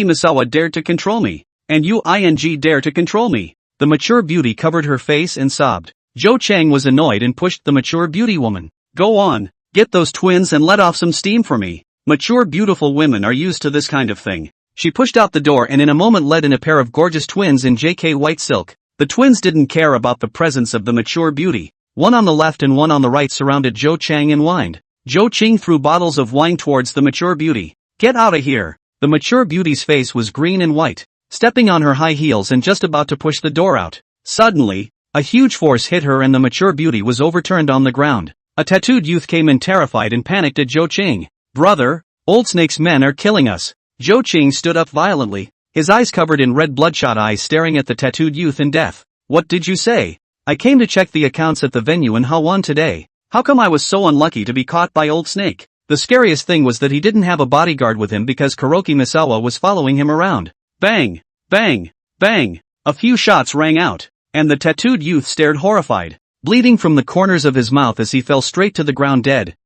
Misawa dared to control me. And you dare to control me. The mature beauty covered her face and sobbed. Zhou Chang was annoyed and pushed the mature beauty woman. "Go on, get those twins and let off some steam for me. Mature beautiful women are used to this kind of thing." She pushed out the door and in a moment led in a pair of gorgeous twins in JK white silk. The twins didn't care about the presence of the mature beauty. One on the left and one on the right surrounded Zhou Chang and whined. Zhou Qing threw bottles of wine towards the mature beauty. "Get out of here." The mature beauty's face was green and white. stepping on her high heels and just about to push the door out. Suddenly, a huge force hit her and the mature beauty was overturned on the ground. A tattooed youth came in terrified and panicked at Zhou Qing. "Brother, Old Snake's men are killing us." Zhou Qing stood up violently, his eyes covered in red bloodshot eyes staring at the tattooed youth in death. "What did you say?" "I came to check the accounts at the venue in Hawan today. How come I was so unlucky to be caught by Old Snake?" The scariest thing was that he didn't have a bodyguard with him because Kuroki Misawa was following him around. Bang! Bang! Bang! A few shots rang out, and the tattooed youth stared horrified, bleeding from the corners of his mouth as he fell straight to the ground dead.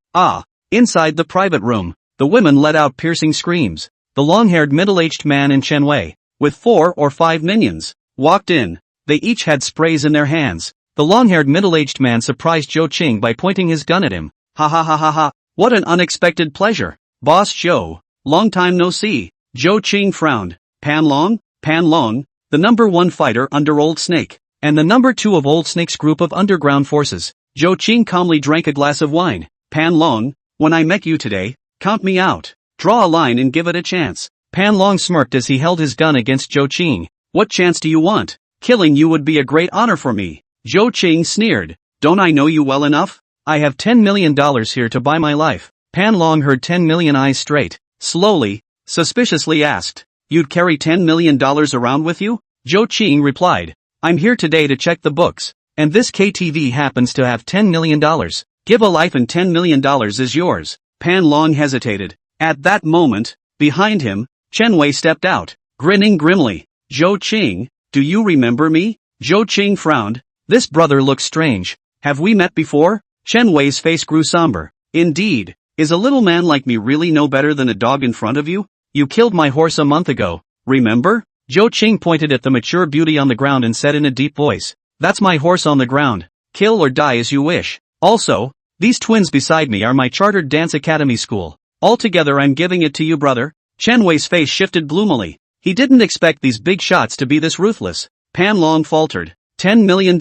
Inside the private room, the women let out piercing screams. The long-haired middle-aged man in Chenwei, with 4 or 5 minions, walked in. They each had sprays in their hands. The long-haired middle-aged man surprised Zhou Qing by pointing his gun at him. "Ha ha ha ha ha, what an unexpected pleasure. Boss Zhou, long time no see." Zhou Qing frowned. Pan Long, the number 1 fighter under Old Snake, and the number 2 of Old Snake's group of underground forces. Zhou Qing calmly drank a glass of wine. "Pan Long, when I met you today, count me out. Draw a line and give it a chance." Pan Long smirked as he held his gun against Zhou Qing. "What chance do you want? Killing you would be a great honor for me." Zhou Qing sneered. "Don't I know you well enough? I have $10 million here to buy my life." Pan Long heard 10 million eyes straight, slowly, suspiciously asked, "You'd carry $10 million around with you?" Zhou Qing replied, "I'm here today to check the books, and this KTV happens to have $10 million. Give a life and $10 million is yours." Pan Long hesitated. At that moment, behind him, Chenwei stepped out, grinning grimly. "Zhou Qing, do you remember me?" Zhou Qing frowned. "This brother looks strange. Have we met before?" Chenwei's face grew somber. "Indeed, is a little man like me really no better than a dog in front of you? You killed my horse a month ago, remember?" Zhou Qing pointed at the mature beauty on the ground and said in a deep voice, "That's my horse on the ground. Kill or die as you wish. Also, these twins beside me are my chartered dance academy school. Altogether I'm giving it to you, brother." Chenwei's face shifted gloomily. He didn't expect these big shots to be this ruthless. Pan Long faltered. $10 million?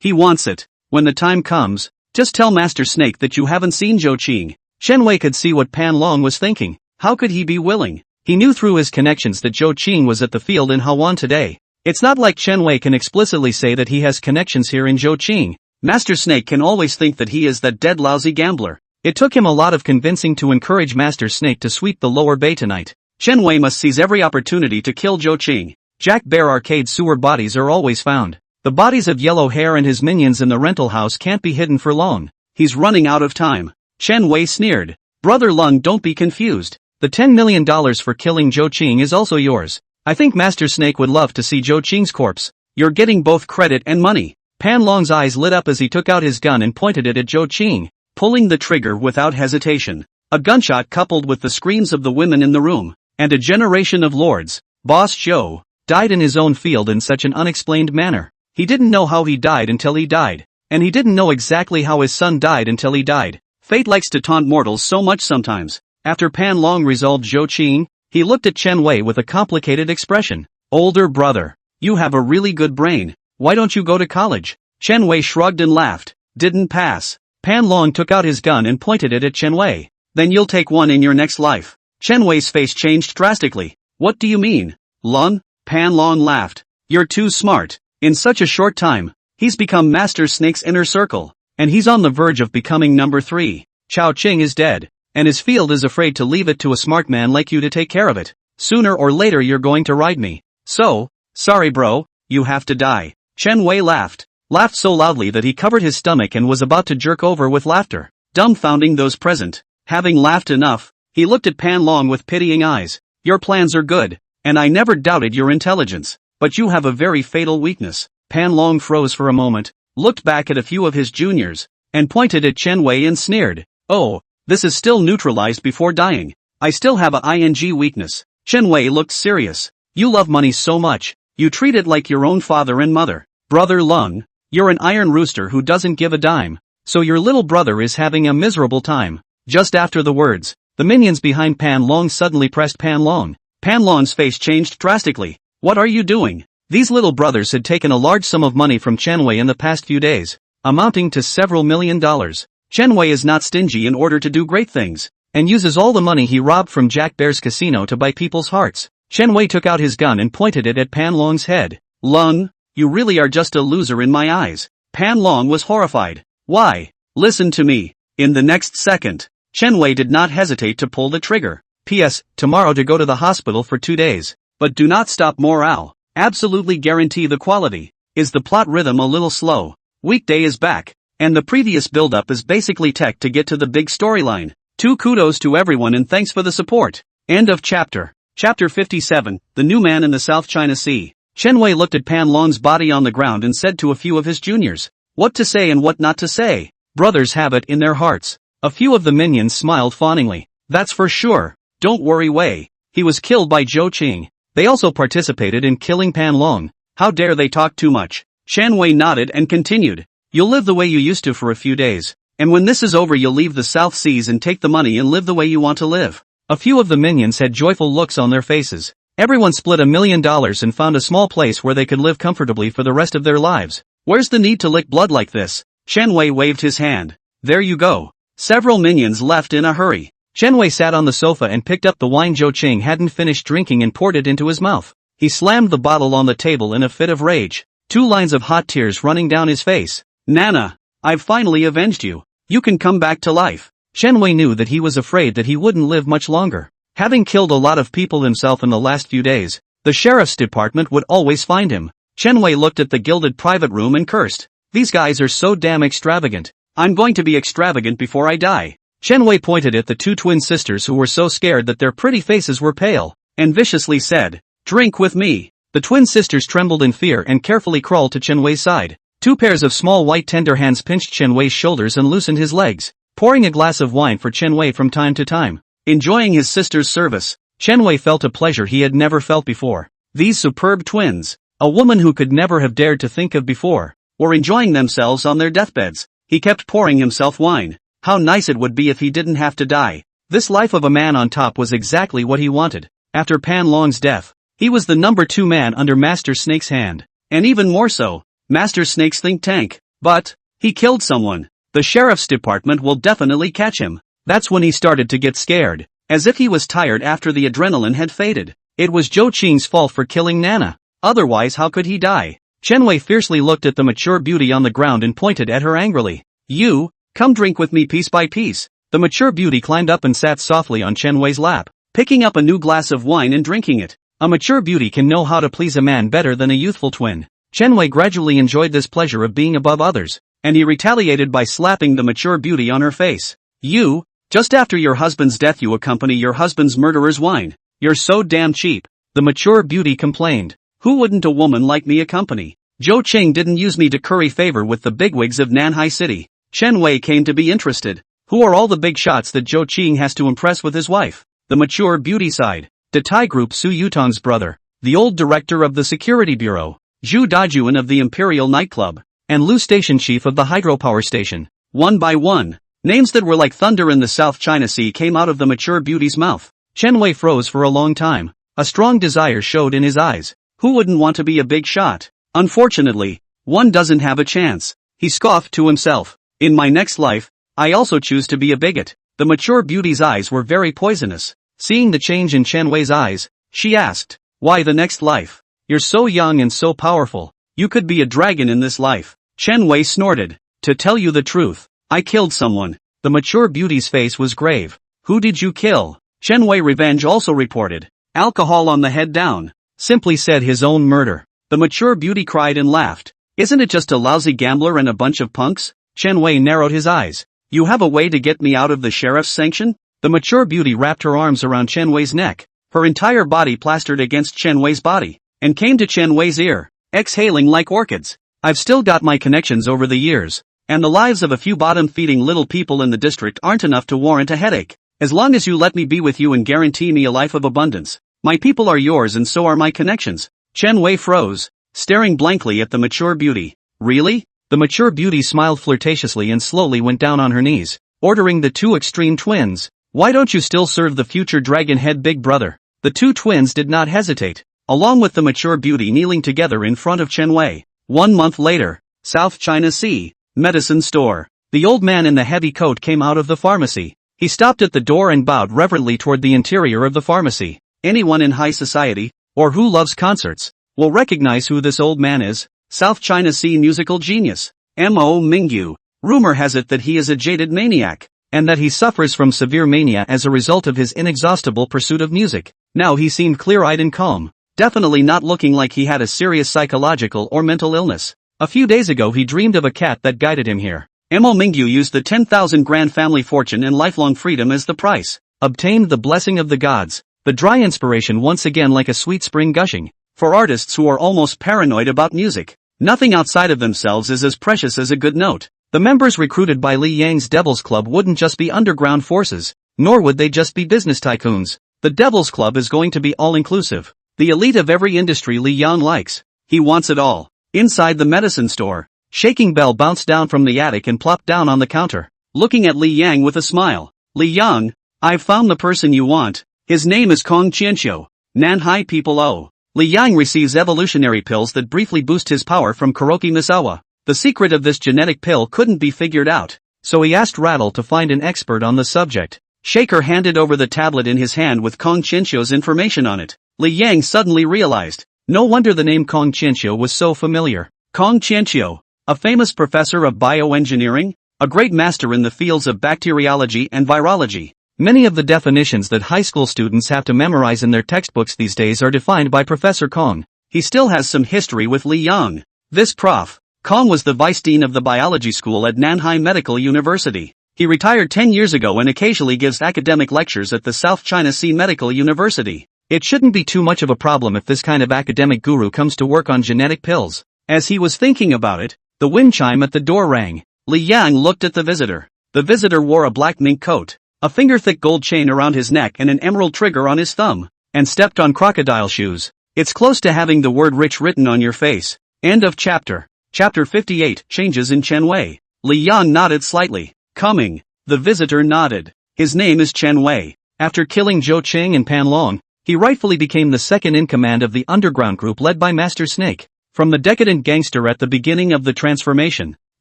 He wants it. When the time comes, just tell Master Snake that you haven't seen Zhou Qing. Chenwei could see what Pan Long was thinking. How could he be willing? He knew through his connections that Zhou Qing was at the field in Hawan today. It's not like Chenwei can explicitly say that he has connections here in Zhou Qing. Master Snake can always think that he is that dead lousy gambler. It took him a lot of convincing to encourage Master Snake to sweep the lower bay tonight. Chenwei must seize every opportunity to kill Zhou Qing. Jack Bear Arcade sewer bodies are always found. The bodies of Yellow Hair and his minions in the rental house can't be hidden for long. He's running out of time. Chenwei sneered. Brother Lung, don't be confused. The $10 million for killing Zhou Qing is also yours. I think Master Snake would love to see Zhou Qing's corpse. You're getting both credit and money. Pan Long's eyes lit up as he took out his gun and pointed it at Zhou Qing, pulling the trigger without hesitation. A gunshot coupled with the screams of the women in the room, and a generation of lords, Boss Zhou, died in his own field in such an unexplained manner. He didn't know how he died until he died, and he didn't know exactly how his son died until he died. Fate likes to taunt mortals so much sometimes. After Pan Long resolved Zhou Qing, he looked at Chenwei with a complicated expression. Older brother, you have a really good brain. Why don't you go to college? Chenwei shrugged and laughed. Didn't pass. Pan Long took out his gun and pointed it at Chenwei. Then you'll take one in your next life. Chenwei's face changed drastically. What do you mean? Lun? Pan Long laughed. You're too smart. In such a short time, he's become Master Snake's inner circle, and he's on the verge of becoming number 3. Chao Qing is dead, and his field is afraid to leave it to a smart man like you to take care of it. Sooner or later you're going to ride me. So, sorry bro, you have to die. Chenwei laughed so loudly that he covered his stomach and was about to jerk over with laughter, dumbfounding those present. Having laughed enough, he looked at Pan Long with pitying eyes. Your plans are good, and I never doubted your intelligence, but you have a very fatal weakness. Pan Long froze for a moment, looked back at a few of his juniors, and pointed at Chenwei and sneered. Oh, this is still neutralized before dying. I still have a ing weakness. Chenwei looked serious. You love money so much, you treat it like your own father and mother. Brother Lung, you're an iron rooster who doesn't give a dime, so your little brother is having a miserable time. Just after the words, the minions behind Pan Long suddenly pressed Pan Long. Pan Long's face changed drastically. What are you doing? These little brothers had taken a large sum of money from Chenwei in the past few days, amounting to several $1 million. Chenwei is not stingy in order to do great things, and uses all the money he robbed from Jack Bear's casino to buy people's hearts. Chen Wei took out his gun and pointed it at Pan Long's head. Lung, you really are just a loser in my eyes. Pan Long was horrified. Why? Listen to me. In the next second, Chen Wei did not hesitate to pull the trigger. P.S. Tomorrow to go to the hospital for 2 days. But do not stop morale. Absolutely guarantee the quality. Is the plot rhythm a little slow? Weekday is back. And the previous build-up is basically tech to get to the big storyline. 2 kudos to everyone and thanks for the support. End of chapter. Chapter 57, The New Man in the South China Sea. Chen Wei looked at Pan Long's body on the ground and said to a few of his juniors, what to say and what not to say. Brothers have it in their hearts. A few of the minions smiled fawningly. That's for sure. Don't worry Wei. He was killed by Zhou Qing. They also participated in killing Pan Long. How dare they talk too much. Chen Wei nodded and continued. You'll live the way you used to for a few days. And when this is over you'll leave the South Seas and take the money and live the way you want to live. A few of the minions had joyful looks on their faces. Everyone split $1 million and found a small place where they could live comfortably for the rest of their lives. Where's the need to lick blood like this? Chen Wei waved his hand. There you go. Several minions left in a hurry. Chen Wei sat on the sofa and picked up the wine Zhou Qing hadn't finished drinking and poured it into his mouth. He slammed the bottle on the table in a fit of rage. 2 lines of hot tears running down his face. Nana, I've finally avenged you. You can come back to life. Chen Wei knew that he was afraid that he wouldn't live much longer. Having killed a lot of people himself in the last few days, the sheriff's department would always find him. Chen Wei looked at the gilded private room and cursed. These guys are so damn extravagant. I'm going to be extravagant before I die. Chen Wei pointed at the 2 twin sisters who were so scared that their pretty faces were pale, and viciously said, drink with me. The twin sisters trembled in fear and carefully crawled to Chen Wei's side. 2 pairs of small white tender hands pinched Chen Wei's shoulders and loosened his legs, pouring a glass of wine for Chen Wei from time to time. Enjoying his sister's service, Chen Wei felt a pleasure he had never felt before. These superb twins, a woman who could never have dared to think of before, were enjoying themselves on their deathbeds. He kept pouring himself wine. How nice it would be if he didn't have to die. This life of a man on top was exactly what he wanted. After Pan Long's death, he was the number 2 man under Master Snake's hand. And even more so, Master Snake's think tank. But, he killed someone. The sheriff's department will definitely catch him. That's when he started to get scared. As if he was tired after the adrenaline had faded. It was Zhou Qing's fault for killing Nana. Otherwise how could he die? Chen Wei fiercely looked at the mature beauty on the ground and pointed at her angrily. You, come drink with me piece by piece. The mature beauty climbed up and sat softly on Chen Wei's lap, picking up a new glass of wine and drinking it. A mature beauty can know how to please a man better than a youthful twin. Chen Wei gradually enjoyed this pleasure of being above others, and he retaliated by slapping the mature beauty on her face. You, just after your husband's death you accompany your husband's murderer's wine. You're so damn cheap. The mature beauty complained. Who wouldn't a woman like me accompany? Zhou Qing didn't use me to curry favor with the bigwigs of Nanhai City. Chen Wei came to be interested. Who are all the big shots that Zhou Qing has to impress with his wife? The mature beauty side. The Tai Group Su Yutong's brother, the old director of the security bureau, Zhu Dajuan of the Imperial nightclub, and Lu Station chief of the hydropower station. One by one, names that were like thunder in the South China Sea came out of the mature beauty's mouth. Chen Wei froze for a long time. A strong desire showed in his eyes. Who wouldn't want to be a big shot? Unfortunately, one doesn't have a chance. He scoffed to himself. In my next life, I also choose to be a bigot. The mature beauty's eyes were very poisonous. Seeing the change in Chen Wei's eyes, she asked, why the next life? You're so young and so powerful. You could be a dragon in this life. Chen Wei snorted. To tell you the truth, I killed someone. The mature beauty's face was grave. Who did you kill? Chen Wei Revenge also reported. Alcohol on the head down. Simply said his own murder. The mature beauty cried and laughed. Isn't it just a lousy gambler and a bunch of punks? Chen Wei narrowed his eyes. You have a way to get me out of the sheriff's sanction? The mature beauty wrapped her arms around Chen Wei's neck, her entire body plastered against Chen Wei's body, and came to Chen Wei's ear, exhaling like orchids. I've still got my connections over the years, and the lives of a few bottom-feeding little people in the district aren't enough to warrant a headache. As long as you let me be with you and guarantee me a life of abundance, my people are yours and so are my connections. Chen Wei froze, staring blankly at the mature beauty. Really? The mature beauty smiled flirtatiously and slowly went down on her knees, ordering the 2 extreme twins. Why don't you still serve the future dragon head big brother? The 2 twins did not hesitate, along with the mature beauty kneeling together in front of Chen Wei. 1 month later, South China Sea, medicine store. The old man in the heavy coat came out of the pharmacy. He stopped at the door and bowed reverently toward the interior of the pharmacy. Anyone in high society, or who loves concerts, will recognize who this old man is. South China Sea musical genius, Mo Mingyu. Rumor has it that he is a jaded maniac, and that he suffers from severe mania as a result of his inexhaustible pursuit of music. Now he seemed clear-eyed and calm, definitely not looking like he had a serious psychological or mental illness. A few days ago he dreamed of a cat that guided him here. Mo Mingyu used the 10,000 grand family fortune and lifelong freedom as the price. Obtained the blessing of the gods, the dry inspiration once again like a sweet spring gushing. For artists who are almost paranoid about music, nothing outside of themselves is as precious as a good note. The members recruited by Li Yang's Devil's Club wouldn't just be underground forces, nor would they just be business tycoons. The Devil's Club is going to be all-inclusive. The elite of every industry Li Yang likes. He wants it all. Inside the medicine store, Shaking Bell bounced down from the attic and plopped down on the counter, looking at Li Yang with a smile. Li Yang, I've found the person you want. His name is Kong Qianqiu. Nanhai people owe. Li Yang receives evolutionary pills that briefly boost his power from Kuroki Misawa. The secret of this genetic pill couldn't be figured out, so he asked Rattle to find an expert on the subject. Shaker handed over the tablet in his hand with Kong Qianqiu's information on it. Li Yang suddenly realized, no wonder the name Kong Qianqiu was so familiar. Kong Qianqiu, a famous professor of bioengineering, a great master in the fields of bacteriology and virology. Many of the definitions that high school students have to memorize in their textbooks these days are defined by Professor Kong. He still has some history with Li Yang. This prof, Kong, was the vice dean of the biology school at Nanhai Medical University. He retired 10 years ago and occasionally gives academic lectures at the South China Sea Medical University. It shouldn't be too much of a problem if this kind of academic guru comes to work on genetic pills. As he was thinking about it, the wind chime at the door rang. Li Yang looked at the visitor. The visitor wore a black mink coat, a finger-thick gold chain around his neck and an emerald trigger on his thumb, and stepped on crocodile shoes. It's close to having the word rich written on your face. End of chapter. Chapter 58, Changes in Chen Wei. Li Yang nodded slightly. Coming. The visitor nodded. His name is Chen Wei. After killing Zhou Qing and Pan Long, he rightfully became the second in command of the underground group led by Master Snake. From the decadent gangster at the beginning of the transformation,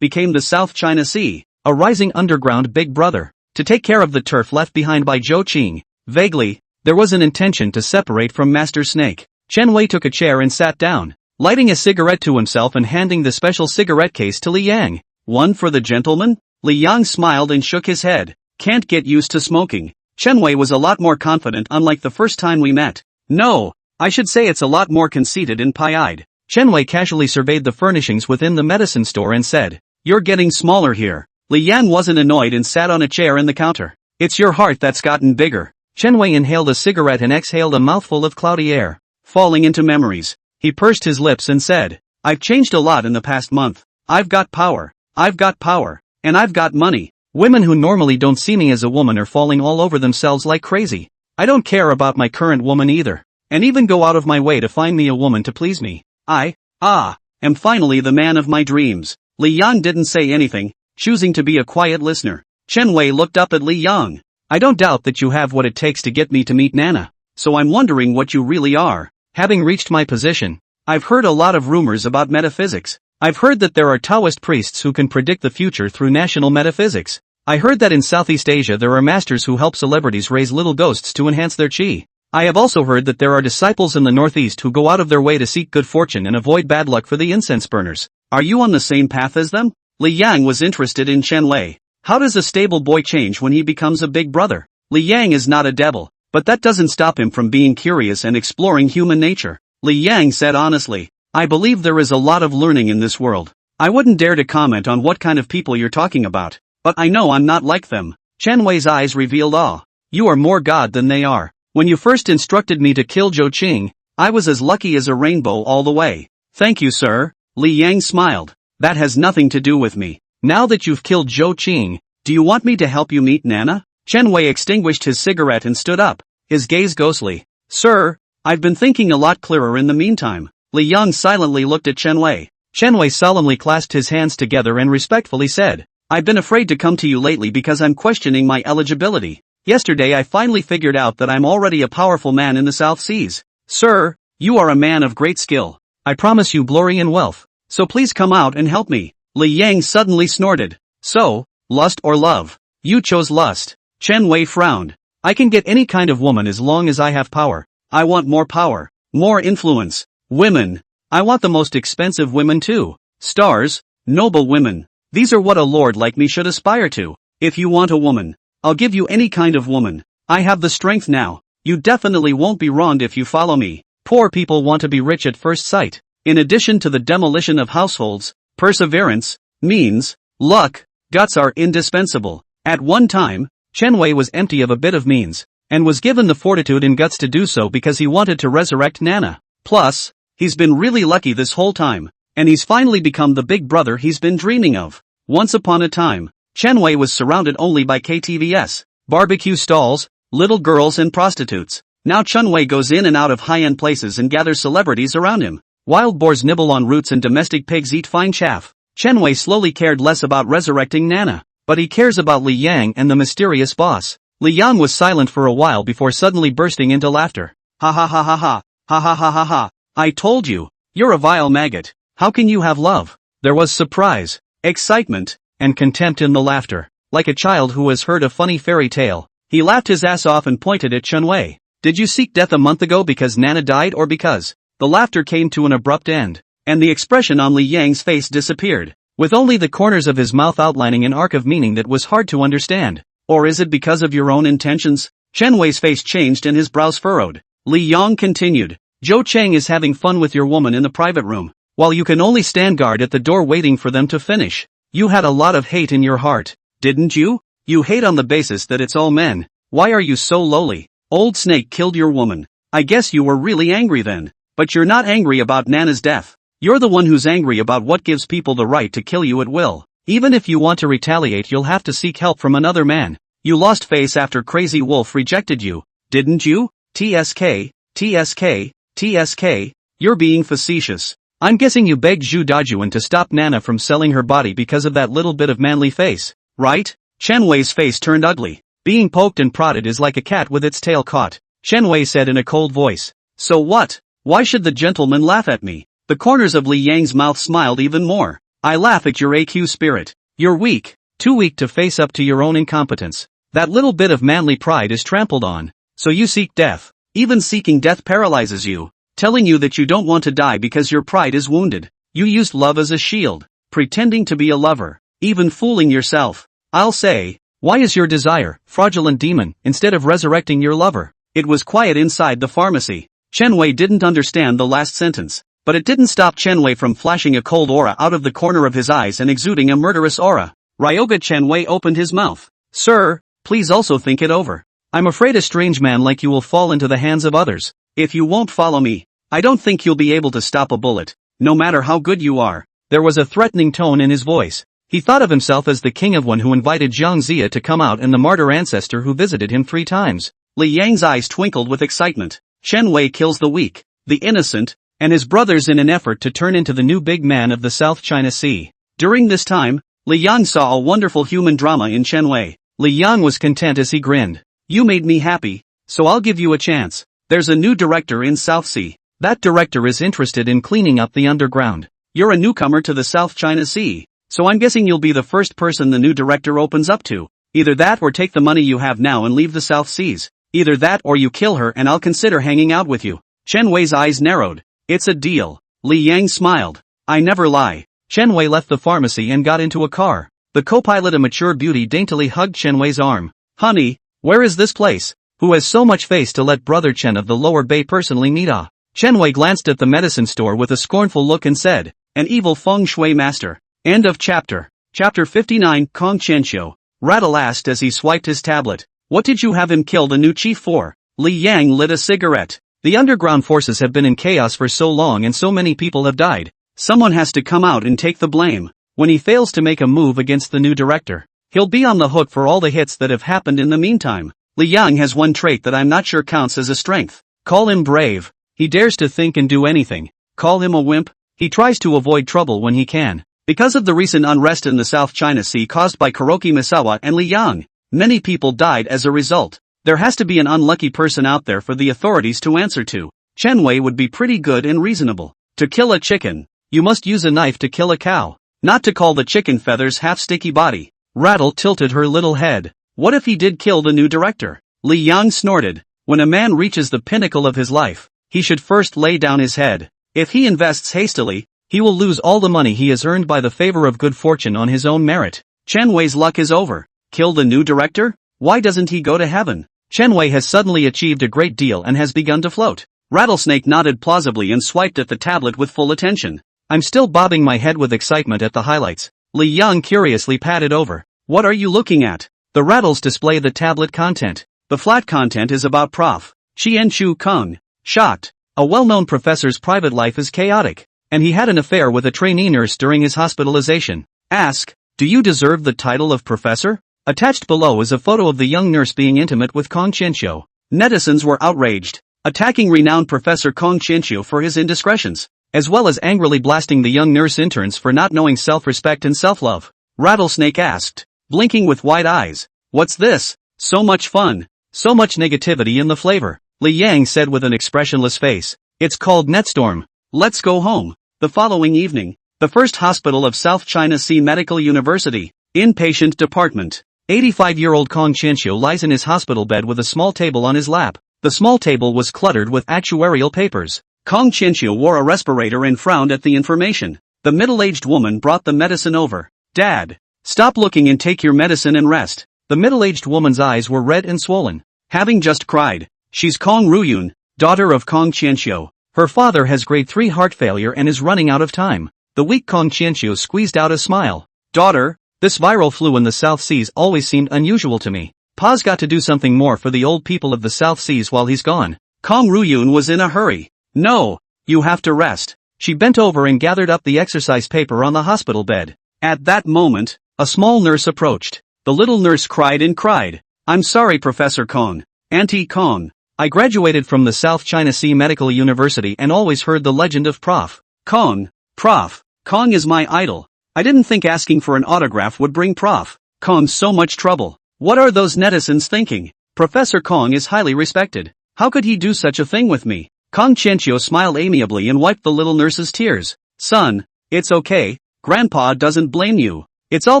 became the South China Sea, a rising underground big brother, to take care of the turf left behind by Zhou Qing. Vaguely, there was an intention to separate from Master Snake. Chen Wei took a chair and sat down, lighting a cigarette to himself and handing the special cigarette case to Li Yang. One for the gentleman? Li Yang smiled and shook his head. Can't get used to smoking. Chen Wei was a lot more confident, unlike the first time we met. No, I should say it's a lot more conceited and pie-eyed. Chen Wei casually surveyed the furnishings within the medicine store and said, "You're getting smaller here." Li Yang wasn't annoyed and sat on a chair in the counter. "It's your heart that's gotten bigger." Chen Wei inhaled a cigarette and exhaled a mouthful of cloudy air. Falling into memories, he pursed his lips and said, "I've changed a lot in the past month. I've got power, and I've got money. Women who normally don't see me as a woman are falling all over themselves like crazy. I don't care about my current woman either, and even go out of my way to find me a woman to please me. I am finally the man of my dreams." Li Yang didn't say anything, choosing to be a quiet listener. Chen Wei looked up at Li Yang. "I don't doubt that you have what it takes to get me to meet Nana. So I'm wondering what you really are. Having reached my position, I've heard a lot of rumors about metaphysics. I've heard that there are Taoist priests who can predict the future through national metaphysics. I heard that in Southeast Asia there are masters who help celebrities raise little ghosts to enhance their chi. I have also heard that there are disciples in the Northeast who go out of their way to seek good fortune and avoid bad luck for the incense burners. Are you on the same path as them?" Li Yang was interested in Chen Wei. How does a stable boy change when he becomes a big brother? Li Yang is not a devil, but that doesn't stop him from being curious and exploring human nature. Li Yang said honestly, "I believe there is a lot of learning in this world. I wouldn't dare to comment on what kind of people you're talking about, but I know I'm not like them." Chen Wei's eyes revealed awe. "You are more God than they are. When you first instructed me to kill Zhou Qing, I was as lucky as a rainbow all the way." "Thank you, sir." Li Yang smiled. "That has nothing to do with me. Now that you've killed Zhou Qing, do you want me to help you meet Nana?" Chen Wei extinguished his cigarette and stood up, his gaze ghostly. "Sir, I've been thinking a lot clearer in the meantime." Li Yang silently looked at Chen Wei. Chen Wei solemnly clasped his hands together and respectfully said, "I've been afraid to come to you lately because I'm questioning my eligibility. Yesterday I finally figured out that I'm already a powerful man in the South Seas. Sir, you are a man of great skill. I promise you glory and wealth. So please come out and help me." Li Yang suddenly snorted. "So, lust or love? You chose lust." Chen Wei frowned. "I can get any kind of woman as long as I have power. I want more power, more influence, women. I want the most expensive women too. Stars, noble women. These are what a lord like me should aspire to. If you want a woman, I'll give you any kind of woman. I have the strength now. You definitely won't be wronged if you follow me. Poor people want to be rich at first sight. In addition to the demolition of households, perseverance, means, luck, guts are indispensable. At one time, Chen Wei was empty of a bit of means, and was given the fortitude and guts to do so because he wanted to resurrect Nana. Plus, he's been really lucky this whole time, and he's finally become the big brother he's been dreaming of. Once upon a time, Chen Wei was surrounded only by KTVs, barbecue stalls, little girls and prostitutes. Now Chen Wei goes in and out of high-end places and gathers celebrities around him. Wild boars nibble on roots and domestic pigs eat fine chaff. Chen Wei slowly cared less about resurrecting Nana, but he cares about Li Yang and the mysterious boss. Li Yang was silent for a while before suddenly bursting into laughter. Ha ha ha ha ha, ha ha ha ha ha. I told you, you're a vile maggot. How can you have love? There was surprise, excitement, and contempt in the laughter, like a child who has heard a funny fairy tale. He laughed his ass off and pointed at Chen Wei. Did you seek death a month ago because Nana died or because? The laughter came to an abrupt end, and the expression on Li Yang's face disappeared, with only the corners of his mouth outlining an arc of meaning that was hard to understand. Or is it because of your own intentions? Chen Wei's face changed and his brows furrowed. Li Yang continued. Zhou Cheng is having fun with your woman in the private room, while you can only stand guard at the door waiting for them to finish. You had a lot of hate in your heart, didn't you? You hate on the basis that it's all men. Why are you so lowly? Old Snake killed your woman. I guess you were really angry then. But you're not angry about Nana's death. You're the one who's angry about what gives people the right to kill you at will. Even if you want to retaliate, you'll have to seek help from another man. You lost face after Crazy Wolf rejected you, didn't you? TSK, TSK, TSK, you're being facetious. I'm guessing you begged Zhu Dajuan to stop Nana from selling her body because of that little bit of manly face, right? Chen Wei's face turned ugly. Being poked and prodded is like a cat with its tail caught, Chen Wei said in a cold voice. So what? Why should the gentleman laugh at me? The corners of Li Yang's mouth smiled even more. I laugh at your AQ spirit. You're weak, too weak to face up to your own incompetence. That little bit of manly pride is trampled on, so you seek death. Even seeking death paralyzes you, telling you that you don't want to die because your pride is wounded. You used love as a shield, pretending to be a lover, even fooling yourself. I'll say, why is your desire, fraudulent demon, instead of resurrecting your lover? It was quiet inside the pharmacy. Chen Wei didn't understand the last sentence, but it didn't stop Chen Wei from flashing a cold aura out of the corner of his eyes and exuding a murderous aura. Ryoga Chen Wei opened his mouth. Sir, please also think it over. I'm afraid a strange man like you will fall into the hands of others. If you won't follow me, I don't think you'll be able to stop a bullet, no matter how good you are. There was a threatening tone in his voice. He thought of himself as the king of one who invited Jiang Zia to come out and the martyr ancestor who visited him 3 times. Li Yang's eyes twinkled with excitement. Chen Wei kills the weak, the innocent, and his brothers in an effort to turn into the new big man of the South China Sea. During this time, Li Yang saw a wonderful human drama in Chen Wei. Li Yang was content as he grinned. You made me happy, so I'll give you a chance. There's a new director in South Sea. That director is interested in cleaning up the underground. You're a newcomer to the South China Sea, so I'm guessing you'll be the first person the new director opens up to. Either that or take the money you have now and leave the South Seas. Either that or you kill her and I'll consider hanging out with you. Chen Wei's eyes narrowed. It's a deal. Li Yang smiled. I never lie. Chen Wei left the pharmacy and got into a car. The co-pilot, a mature beauty, daintily hugged Chen Wei's arm. Honey, where is this place? Who has so much face to let brother Chen of the Lower Bay personally meet ah? Chen Wei glanced at the medicine store with a scornful look and said, an evil feng shui master. End of chapter. Chapter 59. Kong Chenxiu. Rattle asked as he swiped his tablet. What did you have him kill the new chief for? Li Yang lit a cigarette. The underground forces have been in chaos for so long and so many people have died. Someone has to come out and take the blame. When he fails to make a move against the new director, he'll be on the hook for all the hits that have happened in the meantime. Li Yang has one trait that I'm not sure counts as a strength. Call him brave. He dares to think and do anything. Call him a wimp. He tries to avoid trouble when he can. Because of the recent unrest in the South China Sea caused by Kuroki Misawa and Li Yang, many people died as a result. There has to be an unlucky person out there for the authorities to answer to. Chen Wei would be pretty good and reasonable. To kill a chicken, you must use a knife to kill a cow. Not to call the chicken feathers half-sticky body. Rattle tilted her little head. What if he did kill the new director? Li Yang snorted. When a man reaches the pinnacle of his life, he should first lay down his head. If he invests hastily, he will lose all the money he has earned by the favor of good fortune on his own merit. Chen Wei's luck is over. Kill the new director? Why doesn't he go to heaven? Chen Wei has suddenly achieved a great deal and has begun to float. Rattlesnake nodded plausibly and swiped at the tablet with full attention. I'm still bobbing my head with excitement at the highlights. Li Yang curiously patted over. What are you looking at? The rattles display the tablet content. The flat content is about Prof. Qian Chu Kung. Shocked. A well-known professor's private life is chaotic, and he had an affair with a trainee nurse during his hospitalization. Ask, do you deserve the title of professor? Attached below is a photo of the young nurse being intimate with Kong Qianqiu. Netizens were outraged, attacking renowned Professor Kong Qianqiu for his indiscretions, as well as angrily blasting the young nurse interns for not knowing self-respect and self-love. Rattlesnake asked, blinking with wide eyes, what's this? So much fun, so much negativity in the flavor. Li Yang said with an expressionless face, it's called Netstorm. Let's go home. The following evening, the first hospital of South China Sea Medical University, inpatient department. 85-year-old Kong Qianqiu lies in his hospital bed with a small table on his lap. The small table was cluttered with actuarial papers. Kong Qianqiu wore a respirator and frowned at the information. The middle-aged woman brought the medicine over. Dad, stop looking and take your medicine and rest. The middle-aged woman's eyes were red and swollen. Having just cried. She's Kong Ruyun, daughter of Kong Qianqiu. Her father has grade 3 heart failure and is running out of time. The weak Kong Qianqiu squeezed out a smile. Daughter, this viral flu in the South Seas always seemed unusual to me. Pa's got to do something more for the old people of the South Seas while he's gone. Kong Ruyun was in a hurry. No, you have to rest. She bent over and gathered up the exercise paper on the hospital bed. At that moment, a small nurse approached. The little nurse cried and cried. I'm sorry, Professor Kong. Auntie Kong. I graduated from the South China Sea Medical University and always heard the legend of Prof. Kong. Prof. Kong is my idol. I didn't think asking for an autograph would bring Prof. Kong so much trouble. What are those netizens thinking? Professor Kong is highly respected. How could he do such a thing with me? Kong Qianqiu smiled amiably and wiped the little nurse's tears. Son, it's okay. Grandpa doesn't blame you. It's all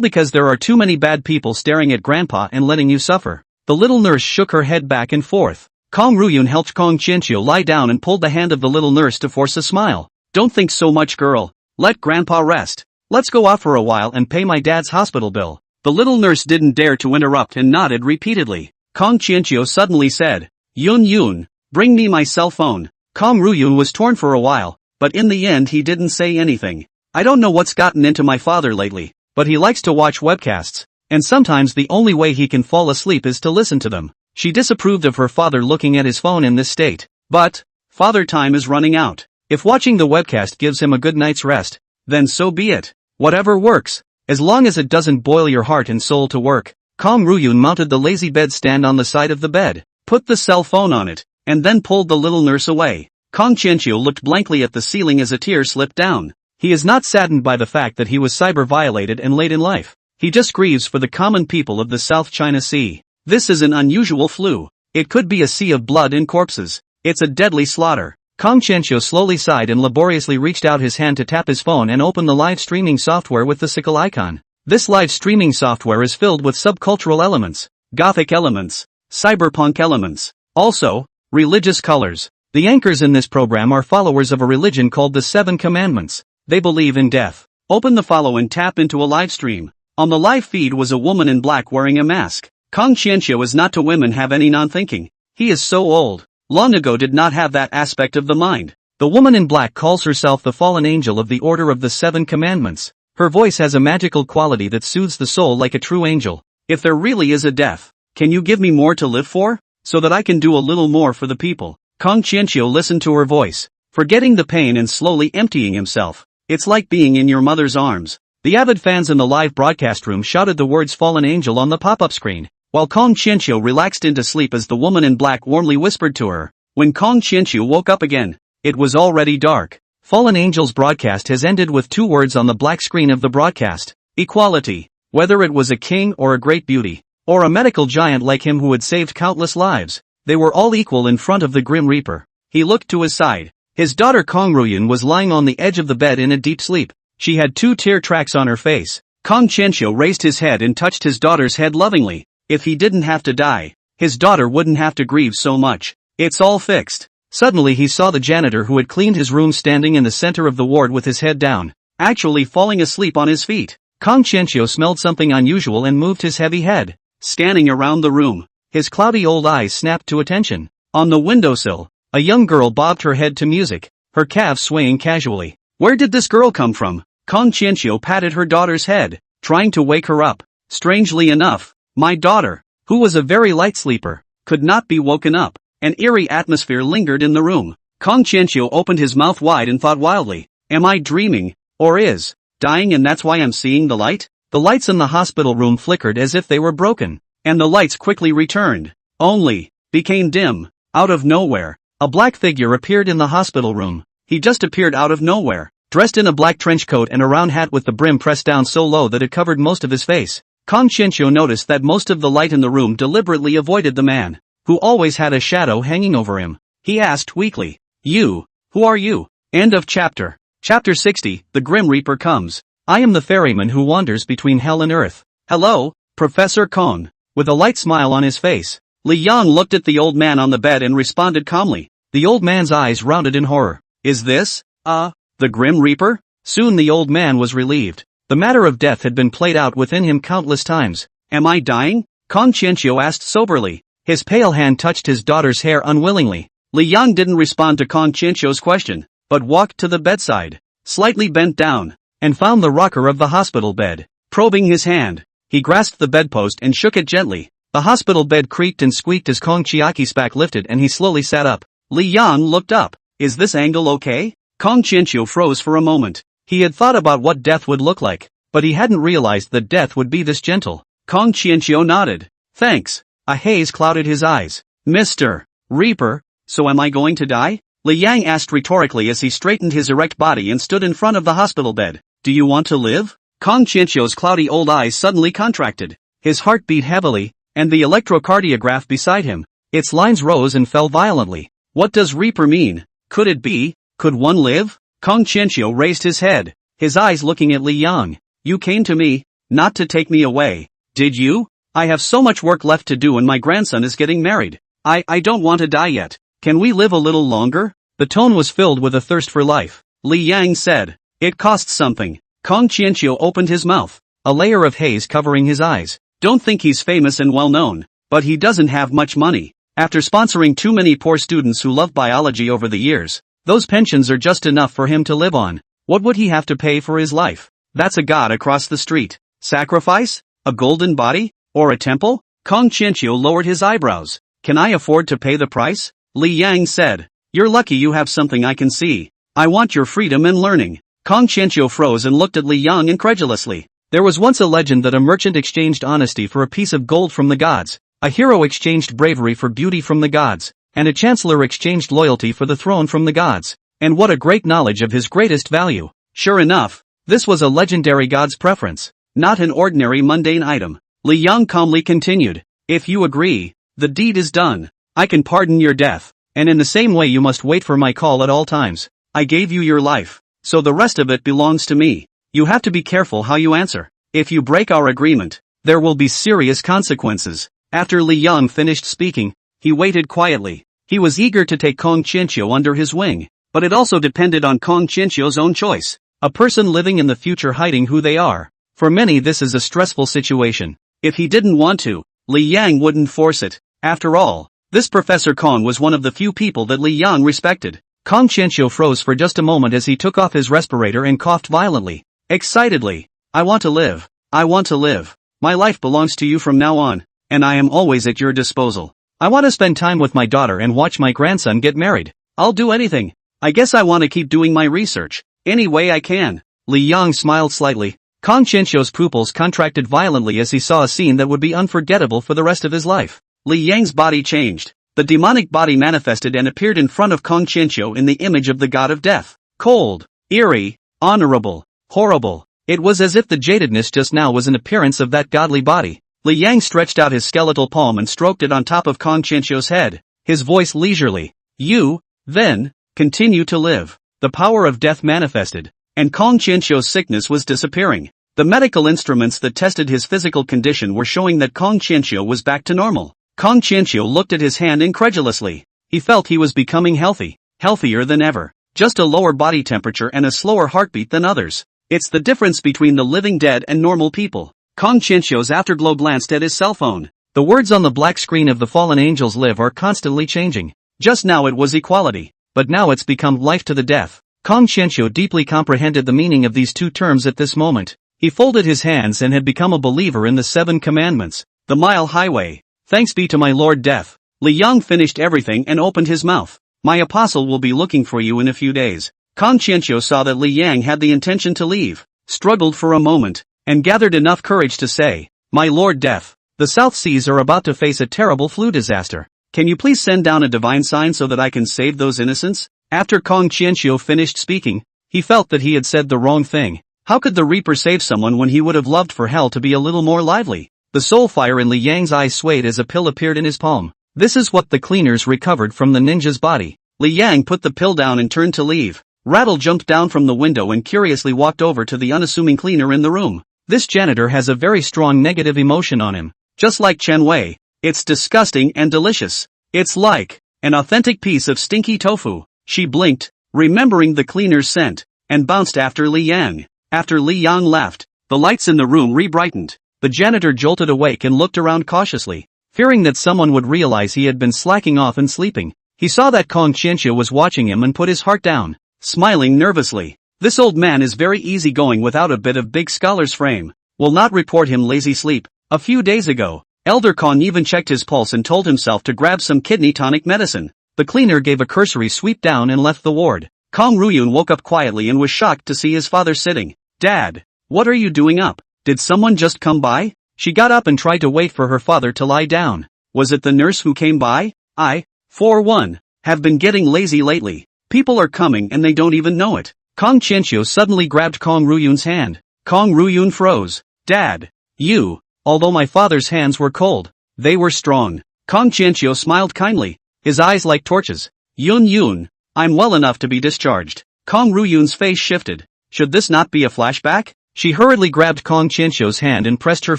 because there are too many bad people staring at Grandpa and letting you suffer. The little nurse shook her head back and forth. Kong Ruyun helped Kong Qianqiu lie down and pulled the hand of the little nurse to force a smile. Don't think so much, girl. Let Grandpa rest. Let's go out for a while and pay my dad's hospital bill. The little nurse didn't dare to interrupt and nodded repeatedly. Kong Qianqiu suddenly said, Yun, bring me my cell phone. Kong Ruyun was torn for a while, but in the end he didn't say anything. I don't know what's gotten into my father lately, but he likes to watch webcasts, and sometimes the only way he can fall asleep is to listen to them. She disapproved of her father looking at his phone in this state. But, father time is running out. If watching the webcast gives him a good night's rest, then so be it. Whatever works, as long as it doesn't boil your heart and soul to work. Kong Ruyun mounted the lazy bed stand on the side of the bed, put the cell phone on it, and then pulled the little nurse away. Kong Qianqiu looked blankly at the ceiling as a tear slipped down. He is not saddened by the fact that he was cyber-violated and late in life. He just grieves for the common people of the South China Sea. This is an unusual flu. It could be a sea of blood and corpses. It's a deadly slaughter. Kong Qianqiu slowly sighed and laboriously reached out his hand to tap his phone and open the live streaming software with the sickle icon. This live streaming software is filled with subcultural elements, gothic elements, cyberpunk elements, also, religious colors. The anchors in this program are followers of a religion called the Seven Commandments. They believe in death. Open the follow and tap into a live stream. On the live feed was a woman in black wearing a mask. Kong Qianqiu is not to women have any non-thinking. He is so old. Long ago did not have that aspect of the mind. The woman in black calls herself the fallen angel of the Order of the Seven Commandments. Her voice has a magical quality that soothes the soul like a true angel. If there really is a death, can you give me more to live for? So that I can do a little more for the people. Kong Qianqiu listened to her voice, forgetting the pain and slowly emptying himself. It's like being in your mother's arms. The avid fans in the live broadcast room shouted the words fallen angel on the pop-up screen, while Kong Qianqiu relaxed into sleep as the woman in black warmly whispered to her. When Kong Qianqiu woke up again, it was already dark. Fallen Angel's broadcast has ended with 2 words on the black screen of the broadcast. Equality. Whether it was a king or a great beauty, or a medical giant like him who had saved countless lives, they were all equal in front of the Grim Reaper. He looked to his side. His daughter Kong Ruyun was lying on the edge of the bed in a deep sleep. She had 2 tear tracks on her face. Kong Qianqiu raised his head and touched his daughter's head lovingly. If he didn't have to die, His daughter wouldn't have to grieve so much. It's all fixed. Suddenly he saw the janitor who had cleaned his room standing in the center of the ward with his head down, actually falling asleep on his feet. Kong Qianqiu smelled something unusual and moved his heavy head. Scanning around the room, his cloudy old eyes snapped to attention. On the windowsill, a young girl bobbed her head to music, her calves swaying casually. Where did this girl come from? Kong Qianqiu patted her daughter's head, trying to wake her up. Strangely enough, my daughter, who was a very light sleeper, could not be woken up. An eerie atmosphere lingered in the room. Kong Qianqiu opened his mouth wide and thought wildly, am I dreaming, or is dying and that's why I'm seeing the light? The lights in the hospital room flickered as if they were broken, and the lights quickly returned, only became dim. Out of nowhere, a black figure appeared in the hospital room. He just appeared out of nowhere, dressed in a black trench coat and a round hat with the brim pressed down so low that it covered most of his face. Kong Qianqiu noticed that most of the light in the room deliberately avoided the man, who always had a shadow hanging over him. He asked weakly, who are you? End of chapter. Chapter 60, The Grim Reaper Comes. I am the ferryman who wanders between hell and earth. Hello, Professor Kong. With a light smile on his face, Li Yang looked at the old man on the bed and responded calmly. The old man's eyes rounded in horror. Is this, the Grim Reaper? Soon the old man was relieved. The matter of death had been played out within him countless times. Am I dying? Kong Qianqiu asked soberly. His pale hand touched his daughter's hair unwillingly. Li Yang didn't respond to Kong Qianqiu's question, but walked to the bedside, slightly bent down, and found the rocker of the hospital bed. Probing his hand, he grasped the bedpost and shook it gently. The hospital bed creaked and squeaked as Kong Qianqiu's back lifted and he slowly sat up. Li Yang looked up. Is this angle okay? Kong Qianqiu froze for a moment. He had thought about what death would look like, but he hadn't realized that death would be this gentle. Kong Qianqiu nodded. Thanks. A haze clouded his eyes. Mr. Reaper, so am I going to die? Li Yang asked rhetorically as he straightened his erect body and stood in front of the hospital bed. Do you want to live? Kong Qianqiu's cloudy old eyes suddenly contracted. His heart beat heavily, and the electrocardiograph beside him, its lines rose and fell violently. What does Reaper mean? Could it be? Could one live? Kong Qianqiu raised his head, his eyes looking at Li Yang. You came to me, not to take me away, did you? I have so much work left to do and my grandson is getting married. I don't want to die yet. Can we live a little longer? The tone was filled with a thirst for life. Li Yang said, it costs something. Kong Qianqiu opened his mouth, a layer of haze covering his eyes. Don't think he's famous and well known, but he doesn't have much money. After sponsoring too many poor students who love biology over the years, those pensions are just enough for him to live on. What would he have to pay for his life? That's a god across the street. Sacrifice? A golden body? Or a temple? Kong Qianqiu lowered his eyebrows. Can I afford to pay the price? Li Yang said. You're lucky you have something I can see. I want your freedom and learning. Kong Qianqiu froze and looked at Li Yang incredulously. There was once a legend that a merchant exchanged honesty for a piece of gold from the gods, a hero exchanged bravery for beauty from the gods, and a chancellor exchanged loyalty for the throne from the gods. And what a great knowledge of his greatest value. Sure enough, this was a legendary god's preference, not an ordinary mundane item. Li Yang calmly continued, if you agree, the deed is done. I can pardon your death, and in the same way you must wait for my call at all times. I gave you your life, so the rest of it belongs to me. You have to be careful how you answer. If you break our agreement, there will be serious consequences. After Li Yang finished speaking, he waited quietly. He was eager to take Kong Qianqiu under his wing, but it also depended on Kong Qianqiu's own choice. A person living in the future hiding who they are. For many this is a stressful situation. If he didn't want to, Li Yang wouldn't force it. After all, this Professor Kong was one of the few people that Li Yang respected. Kong Qianqiu froze for just a moment as he took off his respirator and coughed violently. Excitedly. I want to live. I want to live. My life belongs to you from now on, and I am always at your disposal. I want to spend time with my daughter and watch my grandson get married. I'll do anything. I guess I want to keep doing my research, any way I can. Li Yang smiled slightly. Kong Qianqiu's pupils contracted violently as he saw a scene that would be unforgettable for the rest of his life. Li Yang's body changed. The demonic body manifested and appeared in front of Kong Qianqiu in the image of the god of death. Cold, eerie, honorable, horrible. It was as if the jadedness just now was an appearance of that godly body. Li Yang stretched out his skeletal palm and stroked it on top of Kong Qianqiu's head, his voice leisurely. You, then, continue to live. The power of death manifested, and Kong Qianqiu's sickness was disappearing. The medical instruments that tested his physical condition were showing that Kong Qianqiu was back to normal. Kong Qianqiu looked at his hand incredulously. He felt he was becoming healthy, healthier than ever. Just a lower body temperature and a slower heartbeat than others. It's the difference between the living dead and normal people. Kong Qianqiu's afterglow glanced at his cell phone. The words on the black screen of "The fallen angels live" are constantly changing. Just now it was equality, but now it's become life to the death. Kong Qianqiu deeply comprehended the meaning of these two terms at this moment. He folded his hands and had become a believer in the 7 commandments. The mile highway. Thanks be to my Lord Death. Li Yang finished everything and opened his mouth. My apostle will be looking for you in a few days. Kong Qianqiu saw that Li Yang had the intention to leave, struggled for a moment, and gathered enough courage to say, My Lord Death, the South Seas are about to face a terrible flu disaster. Can you please send down a divine sign so that I can save those innocents? After Kong Qianqiu finished speaking, he felt that he had said the wrong thing. How could the Reaper save someone when he would have loved for hell to be a little more lively? The soul fire in Li Yang's eyes swayed as a pill appeared in his palm. This is what the cleaners recovered from the ninja's body. Li Yang put the pill down and turned to leave. Rattle jumped down from the window and curiously walked over to the unassuming cleaner in the room. This janitor has a very strong negative emotion on him. Just like Chen Wei. It's disgusting and delicious. It's like an authentic piece of stinky tofu. She blinked, remembering the cleaner's scent, and bounced after Li Yang. After Li Yang left, the lights in the room re-brightened. The janitor jolted awake and looked around cautiously, fearing that someone would realize he had been slacking off and sleeping. He saw that Kong Qianqiu was watching him and put his heart down, smiling nervously. This old man is very easygoing without a bit of big scholar's frame. Will not report him lazy sleep. A few days ago, Elder Kong even checked his pulse and told himself to grab some kidney tonic medicine. The cleaner gave a cursory sweep down and left the ward. Kong Ruyun woke up quietly and was shocked to see his father sitting. Dad, what are you doing up? Did someone just come by? She got up and tried to wait for her father to lie down. Was it the nurse who came by? I, for one, have been getting lazy lately. People are coming and they don't even know it. Kong Qianqiu suddenly grabbed Kong Ruyun's hand. Kong Ruyun froze. Dad, you. Although my father's hands were cold, they were strong. Kong Qianqiu smiled kindly, his eyes like torches. Yun, I'm well enough to be discharged. Kong Ruyun's face shifted. Should this not be a flashback? She hurriedly grabbed Kong Qianqiu's hand and pressed her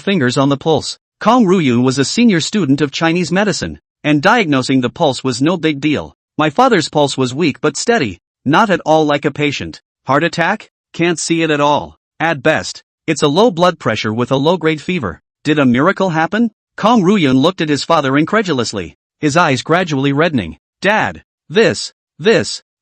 fingers on the pulse. Kong Ruyun was a senior student of Chinese medicine, and diagnosing the pulse was no big deal. My father's pulse was weak but steady, not at all like a patient. Heart attack? Can't see it at all. At best, it's a low blood pressure with a low-grade fever. Did a miracle happen? Kong Ruyun looked at his father incredulously, his eyes gradually reddening. Dad, this,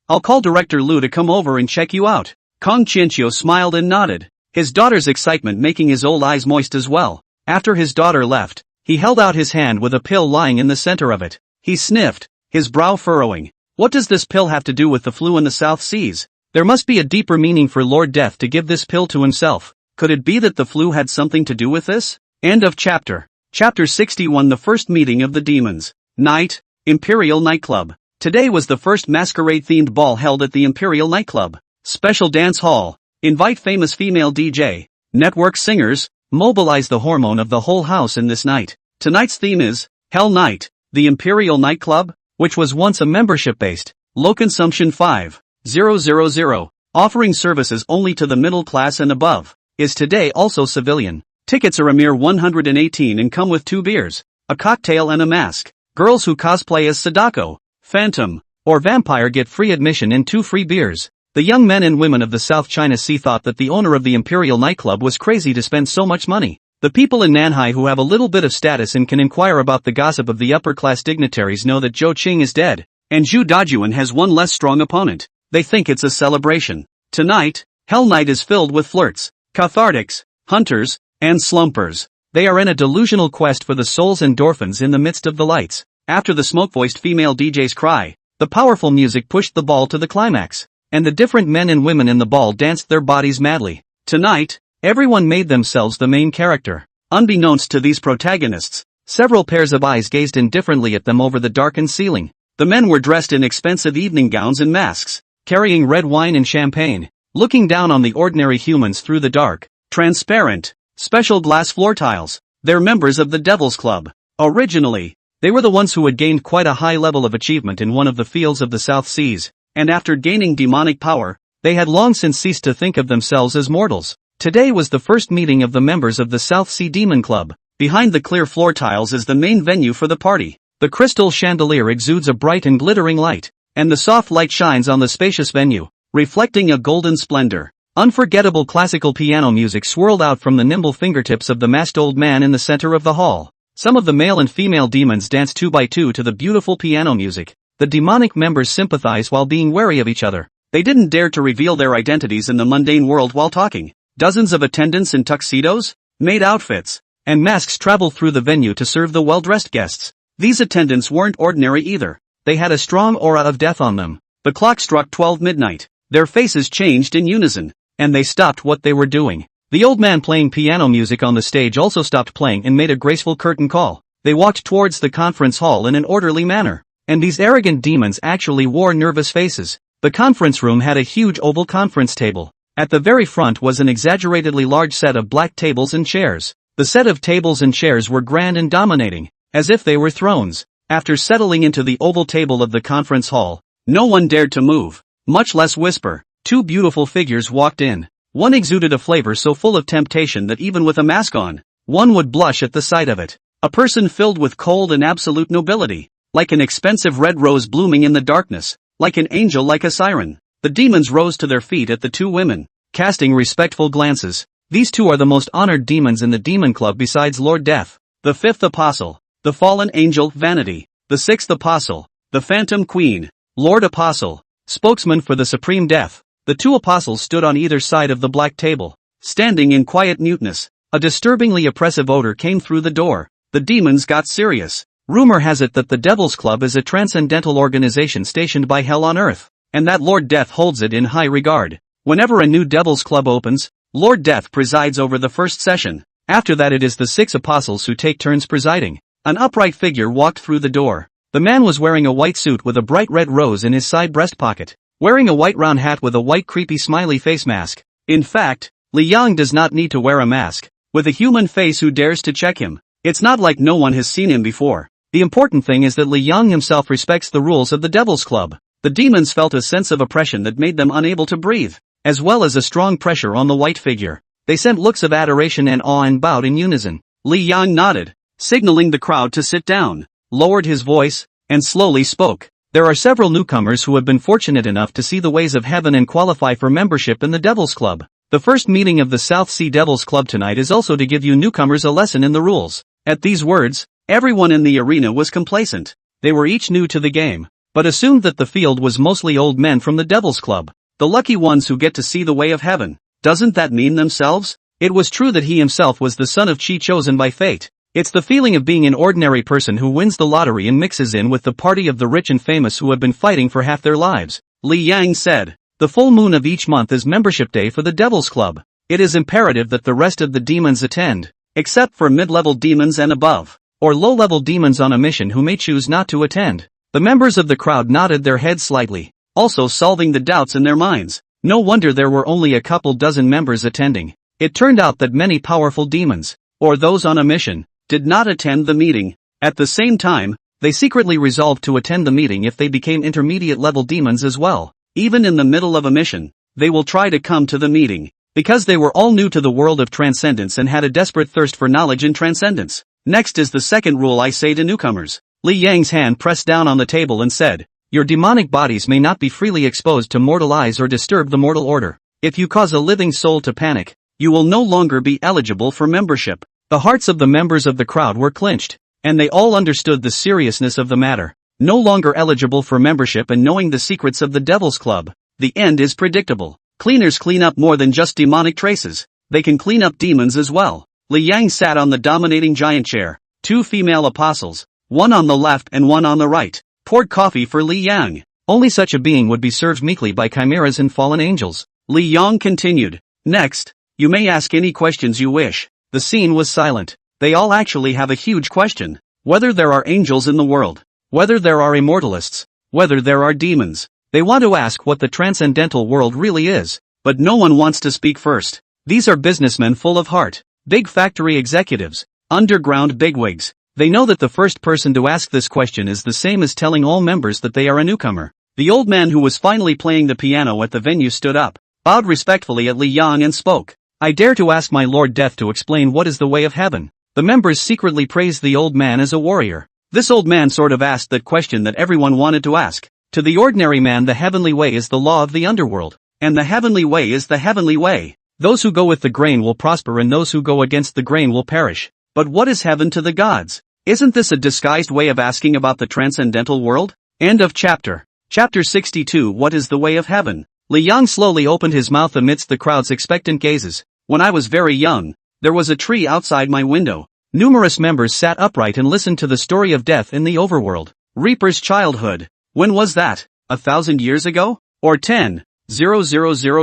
I'll call Director Lu to come over and check you out. Kong Qianqiu smiled and nodded, his daughter's excitement making his old eyes moist as well. After his daughter left, he held out his hand with a pill lying in the center of it. He sniffed, his brow furrowing. What does this pill have to do with the flu in the South Seas? There must be a deeper meaning for Lord Death to give this pill to himself. Could it be that the flu had something to do with this? End of chapter. Chapter 61. The first meeting of the demons. Night, Imperial Nightclub. Today was the first masquerade-themed ball held at the Imperial Nightclub. Special dance hall. Invite famous female DJ. Network singers. Mobilize the hormone of the whole house in this night. Tonight's theme is Hell Night. The Imperial Nightclub, which was once a membership-based, low-consumption 5,000, offering services only to the middle class and above, is today also civilian. Tickets are a mere 118 and come with 2 beers, a cocktail and a mask. Girls who cosplay as Sadako, Phantom, or Vampire get free admission and 2 free beers. The young men and women of the South China Sea thought that the owner of the Imperial Nightclub was crazy to spend so much money. The people in Nanhai who have a little bit of status and can inquire about the gossip of the upper-class dignitaries know that Zhou Qing is dead, and Zhu Dajuan has one less strong opponent. They think it's a celebration. Tonight, Hell Night is filled with flirts, cathartics, hunters, and slumpers. They are in a delusional quest for the soul's endorphins in the midst of the lights. After the smoke-voiced female DJ's cry, the powerful music pushed the ball to the climax, and the different men and women in the ball danced their bodies madly. Tonight, everyone made themselves the main character. Unbeknownst to these protagonists, several pairs of eyes gazed indifferently at them over the darkened ceiling. The men were dressed in expensive evening gowns and masks, carrying red wine and champagne, looking down on the ordinary humans through the dark, transparent, special glass floor tiles. They're members of the Devil's Club. Originally, they were the ones who had gained quite a high level of achievement in one of the fields of the South Seas, and after gaining demonic power, they had long since ceased to think of themselves as mortals. Today was the first meeting of the members of the South Sea Demon Club. Behind the clear floor tiles is the main venue for the party. The crystal chandelier exudes a bright and glittering light, and the soft light shines on the spacious venue, reflecting a golden splendor. Unforgettable classical piano music swirled out from the nimble fingertips of the masked old man in the center of the hall. Some of the male and female demons dance two by two to the beautiful piano music. The demonic members sympathize while being wary of each other. They didn't dare to reveal their identities in the mundane world while talking. Dozens of attendants in tuxedos, maid outfits, and masks travel through the venue to serve the well-dressed guests. These attendants weren't ordinary either. They had a strong aura of death on them. The clock struck 12 midnight. Their faces changed in unison, and they stopped what they were doing. The old man playing piano music on the stage also stopped playing and made a graceful curtain call. They walked towards the conference hall in an orderly manner. And these arrogant demons actually wore nervous faces. The conference room had a huge oval conference table. At the very front was an exaggeratedly large set of black tables and chairs. The set of tables and chairs were grand and dominating, as if they were thrones. After settling into the oval table of the conference hall, no one dared to move, much less whisper. Two beautiful figures walked in. One exuded a flavor so full of temptation that even with a mask on, one would blush at the sight of it. A person filled with cold and absolute nobility, like an expensive red rose blooming in the darkness, like an angel, like a siren. The demons rose to their feet at the two women, casting respectful glances. These two are the most honored demons in the demon club besides Lord Death, the fifth apostle, the fallen angel, Vanity, the sixth apostle, the phantom queen, Lord Apostle, spokesman for the supreme death. The two apostles stood on either side of the black table, standing in quiet muteness. A disturbingly oppressive odor came through the door. The demons got serious. Rumor has it that the Devil's Club is a transcendental organization stationed by hell on earth, and that Lord Death holds it in high regard. Whenever a new Devil's Club opens, Lord Death presides over the first session. After that it is the 6 apostles who take turns presiding. An upright figure walked through the door. The man was wearing a white suit with a bright red rose in his side breast pocket, wearing a white round hat with a white creepy smiley face mask. In fact, Li Yang does not need to wear a mask. With a human face, who dares to check him? It's not like no one has seen him before. The important thing is that Li Yang himself respects the rules of the Devil's Club. The demons felt a sense of oppression that made them unable to breathe, as well as a strong pressure on the white figure. They sent looks of adoration and awe and bowed in unison. Li Yang nodded, signaling the crowd to sit down, lowered his voice, and slowly spoke. There are several newcomers who have been fortunate enough to see the ways of heaven and qualify for membership in the Devil's Club. The first meeting of the South Sea Devil's Club tonight is also to give you newcomers a lesson in the rules. At these words, everyone in the arena was complacent. They were each new to the game, but assumed that the field was mostly old men from the Devil's Club, the lucky ones who get to see the way of heaven. Doesn't that mean themselves? It was true that he himself was the son of Chi chosen by fate. It's the feeling of being an ordinary person who wins the lottery and mixes in with the party of the rich and famous who have been fighting for half their lives. Li Yang said, the full moon of each month is membership day for the Devil's Club. It is imperative that the rest of the demons attend, except for mid-level demons and above, or low-level demons on a mission who may choose not to attend. The members of the crowd nodded their heads slightly, also solving the doubts in their minds. No wonder there were only a couple dozen members attending. It turned out that many powerful demons, or those on a mission, did not attend the meeting. At the same time, they secretly resolved to attend the meeting if they became intermediate-level demons as well. Even in the middle of a mission, they will try to come to the meeting, because they were all new to the world of transcendence and had a desperate thirst for knowledge in transcendence. Next is the second rule I say to newcomers. Li Yang's hand pressed down on the table and said, your demonic bodies may not be freely exposed to mortal eyes or disturb the mortal order. If you cause a living soul to panic, you will no longer be eligible for membership. The hearts of the members of the crowd were clinched, and they all understood the seriousness of the matter. No longer eligible for membership and knowing the secrets of the Devil's Club. The end is predictable. Cleaners clean up more than just demonic traces. They can clean up demons as well. Li Yang sat on the dominating giant chair. 2 female apostles, one on the left and one on the right, poured coffee for Li Yang. Only such a being would be served meekly by chimeras and fallen angels. Li Yang continued, next, you may ask any questions you wish. The scene was silent. They all actually have a huge question. Whether there are angels in the world. Whether there are immortalists. Whether there are demons. They want to ask what the transcendental world really is. But no one wants to speak first. These are businessmen full of heart. Big factory executives. Underground bigwigs. They know that the first person to ask this question is the same as telling all members that they are a newcomer. The old man who was finally playing the piano at the venue stood up, bowed respectfully at Li Yang and spoke. I dare to ask my Lord Death to explain what is the way of heaven. The members secretly praised the old man as a warrior. This old man sort of asked that question that everyone wanted to ask. To the ordinary man, the heavenly way is the law of the underworld. And the heavenly way is the heavenly way. Those who go with the grain will prosper and those who go against the grain will perish. But what is heaven to the gods? Isn't this a disguised way of asking about the transcendental world? End of chapter. Chapter 62. What is the way of heaven? Li Yang slowly opened his mouth amidst the crowd's expectant gazes. When I was very young, there was a tree outside my window. Numerous members sat upright and listened to the story of death in the overworld. Reaper's childhood. When was that? 1,000 years ago? Or 10,000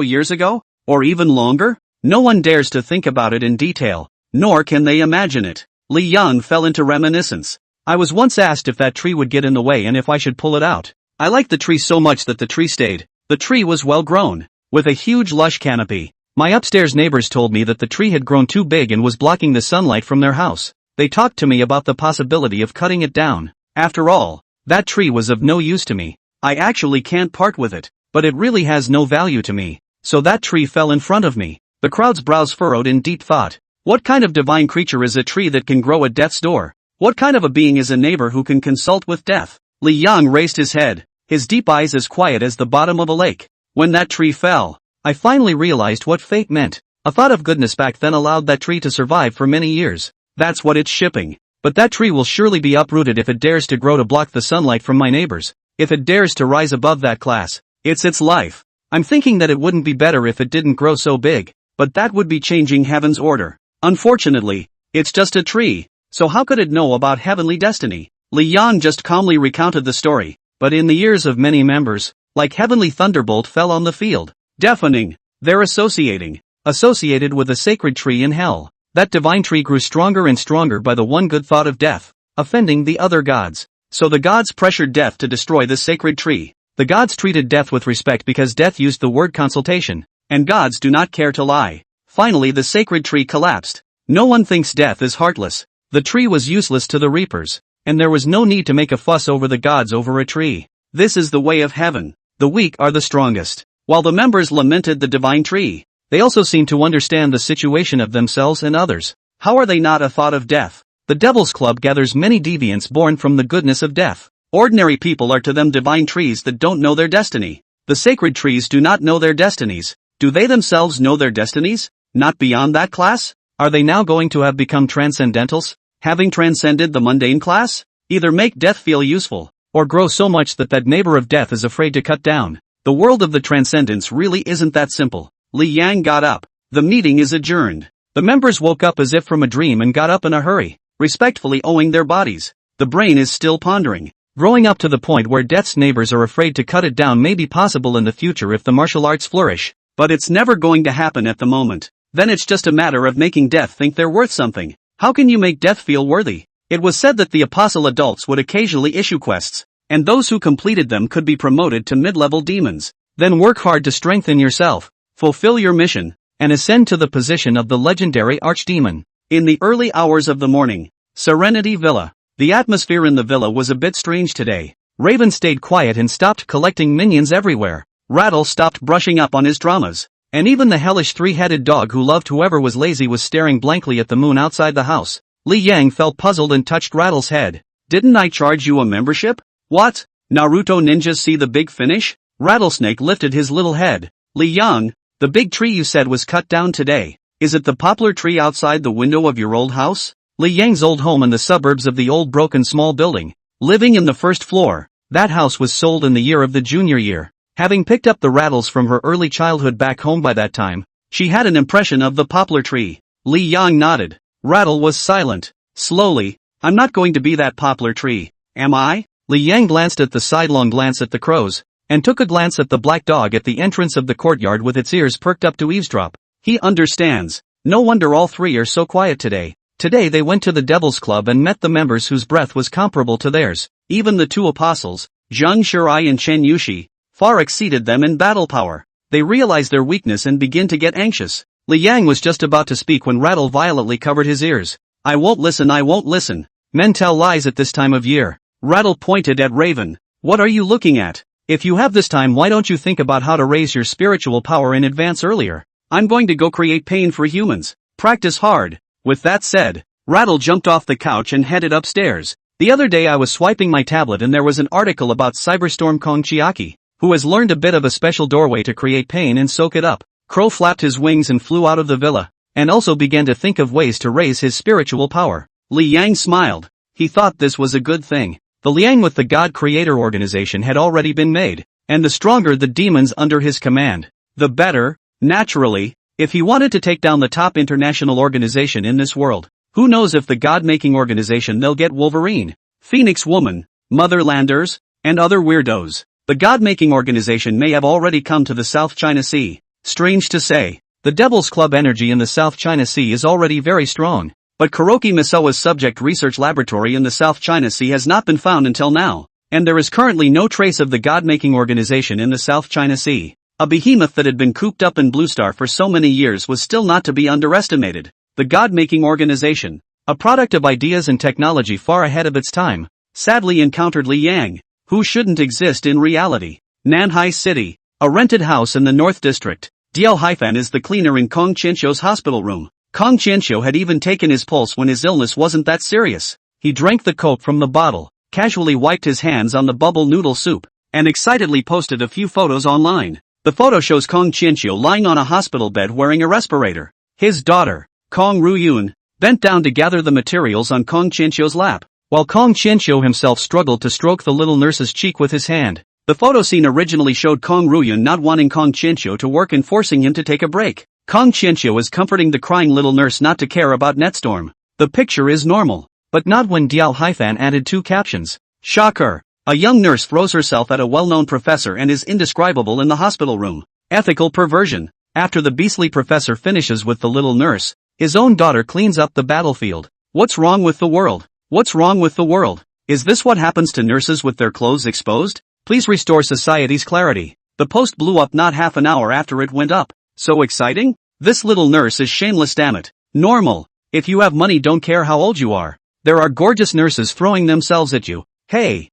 years ago? Or even longer? No one dares to think about it in detail, nor can they imagine it. Li Yang fell into reminiscence. I was once asked if that tree would get in the way and if I should pull it out. I liked the tree so much that the tree stayed. The tree was well grown, with a huge lush canopy. My upstairs neighbors told me that the tree had grown too big and was blocking the sunlight from their house. They talked to me about the possibility of cutting it down. After all, that tree was of no use to me. I actually can't part with it, but it really has no value to me. So that tree fell in front of me. The crowd's brows furrowed in deep thought. What kind of divine creature is a tree that can grow at death's door? What kind of a being is a neighbor who can consult with death? Li Yang raised his head, his deep eyes as quiet as the bottom of a lake. When that tree fell, I finally realized what fate meant. A thought of goodness back then allowed that tree to survive for many years. That's what it's shipping. But that tree will surely be uprooted if it dares to grow to block the sunlight from my neighbors. If it dares to rise above that class, it's its life. I'm thinking that it wouldn't be better if it didn't grow so big, but that would be changing heaven's order. Unfortunately, it's just a tree, so how could it know about heavenly destiny? Li Yang just calmly recounted the story, but in the ears of many members, like heavenly thunderbolt fell on the field. Deafening. They're associated with a sacred tree in hell. That divine tree grew stronger and stronger by the one good thought of death, offending the other gods. So the gods pressured death to destroy the sacred tree. The gods treated death with respect because death used the word consultation, and gods do not care to lie. Finally the sacred tree collapsed. No one thinks death is heartless. The tree was useless to the reapers, and there was no need to make a fuss over the gods over a tree. This is the way of heaven. The weak are the strongest. While the members lamented the divine tree, they also seemed to understand the situation of themselves and others. How are they not a thought of death? The Devil's Club gathers many deviants born from the goodness of death. Ordinary people are to them divine trees that don't know their destiny. The sacred trees do not know their destinies. Do they themselves know their destinies? Not beyond that class? Are they now going to have become transcendentals, having transcended the mundane class? Either make death feel useful, or grow so much that that neighbor of death is afraid to cut down. The world of the transcendence really isn't that simple. Li Yang got up. The meeting is adjourned. The members woke up as if from a dream and got up in a hurry, respectfully owing their bodies. The brain is still pondering. Growing up to the point where death's neighbors are afraid to cut it down may be possible in the future if the martial arts flourish, but it's never going to happen at the moment. Then it's just a matter of making death think they're worth something. How can you make death feel worthy? It was said that the apostle adults would occasionally issue quests, and those who completed them could be promoted to mid-level demons. Then work hard to strengthen yourself, fulfill your mission, and ascend to the position of the legendary archdemon. In the early hours of the morning, Serenity Villa. The atmosphere in the villa was a bit strange today. Raven stayed quiet and stopped collecting minions everywhere. Rattle stopped brushing up on his dramas. And even the hellish three-headed dog who loved whoever was lazy was staring blankly at the moon outside the house. Li Yang felt puzzled and touched Rattle's head. Didn't I charge you a membership? What? Naruto ninjas see the big finish? Rattlesnake lifted his little head. Li Yang, the big tree you said was cut down today. Is it the poplar tree outside the window of your old house? Li Yang's old home in the suburbs of the old broken small building. Living in the first floor. That house was sold in the year of the junior year. Having picked up the rattles from her early childhood back home by that time, she had an impression of the poplar tree. Li Yang nodded. Rattle was silent. Slowly, I'm not going to be that poplar tree, am I? Li Yang glanced at the sidelong glance at the crows, and took a glance at the black dog at the entrance of the courtyard with its ears perked up to eavesdrop. He understands. No wonder all three are so quiet today. Today they went to the Devil's Club and met the members whose breath was comparable to theirs. Even the two apostles, Zhang Shirai and Chen Yushi, far exceeded them in battle power. They realized their weakness and begin to get anxious. Li Yang was just about to speak when Rattle violently covered his ears. I won't listen. Men tell lies at this time of year. Rattle pointed at Raven. What are you looking at? If you have this time, why don't you think about how to raise your spiritual power in advance earlier? I'm going to go create pain for humans. Practice hard. With that said, Rattle jumped off the couch and headed upstairs. The other day I was swiping my tablet and there was an article about Cyberstorm Kong Chiaki, who has learned a bit of a special doorway to create pain and soak it up. Crow flapped his wings and flew out of the villa, and also began to think of ways to raise his spiritual power. Li Yang smiled. He thought this was a good thing. The Liang with the God Creator organization had already been made, and the stronger the demons under his command, the better. Naturally, if he wanted to take down the top international organization in this world, who knows if the God-making organization they'll get Wolverine, Phoenix Woman, Motherlanders, and other weirdos. The God-making organization may have already come to the South China Sea. Strange to say, the Devil's Club energy in the South China Sea is already very strong. But Kuroki Misawa's subject research laboratory in the South China Sea has not been found until now, and there is currently no trace of the God-making organization in the South China Sea. A behemoth that had been cooped up in Blue Star for so many years was still not to be underestimated. The God-making organization, a product of ideas and technology far ahead of its time, sadly encountered Li Yang, who shouldn't exist in reality. Nanhai City, a rented house in the North District. Diao Haifan is the cleaner in Kong Qianxiu's hospital room. Kong Qianxiu had even taken his pulse when his illness wasn't that serious. He drank the coke from the bottle, casually wiped his hands on the bubble noodle soup, and excitedly posted a few photos online. The photo shows Kong Qianxiu lying on a hospital bed wearing a respirator. His daughter, Kong Ruyun, bent down to gather the materials on Kong Qianxiu's lap, while Kong Qianxiu himself struggled to stroke the little nurse's cheek with his hand. The photo scene originally showed Kong Ruyun not wanting Kong Qianxiu to work and forcing him to take a break. Kong Qianxiu is comforting the crying little nurse not to care about Netstorm. The picture is normal, but not when Diao Haifan added two captions. Shocker! A young nurse throws herself at a well-known professor and is indescribable in the hospital room. Ethical perversion. After the beastly professor finishes with the little nurse, his own daughter cleans up the battlefield. What's wrong with the world? What's wrong with the world? Is this what happens to nurses with their clothes exposed? Please restore society's clarity. The post blew up not half an hour after it went up. So exciting? This little nurse is shameless, damn it. Normal. If you have money, don't care how old you are. There are gorgeous nurses throwing themselves at you. Hey,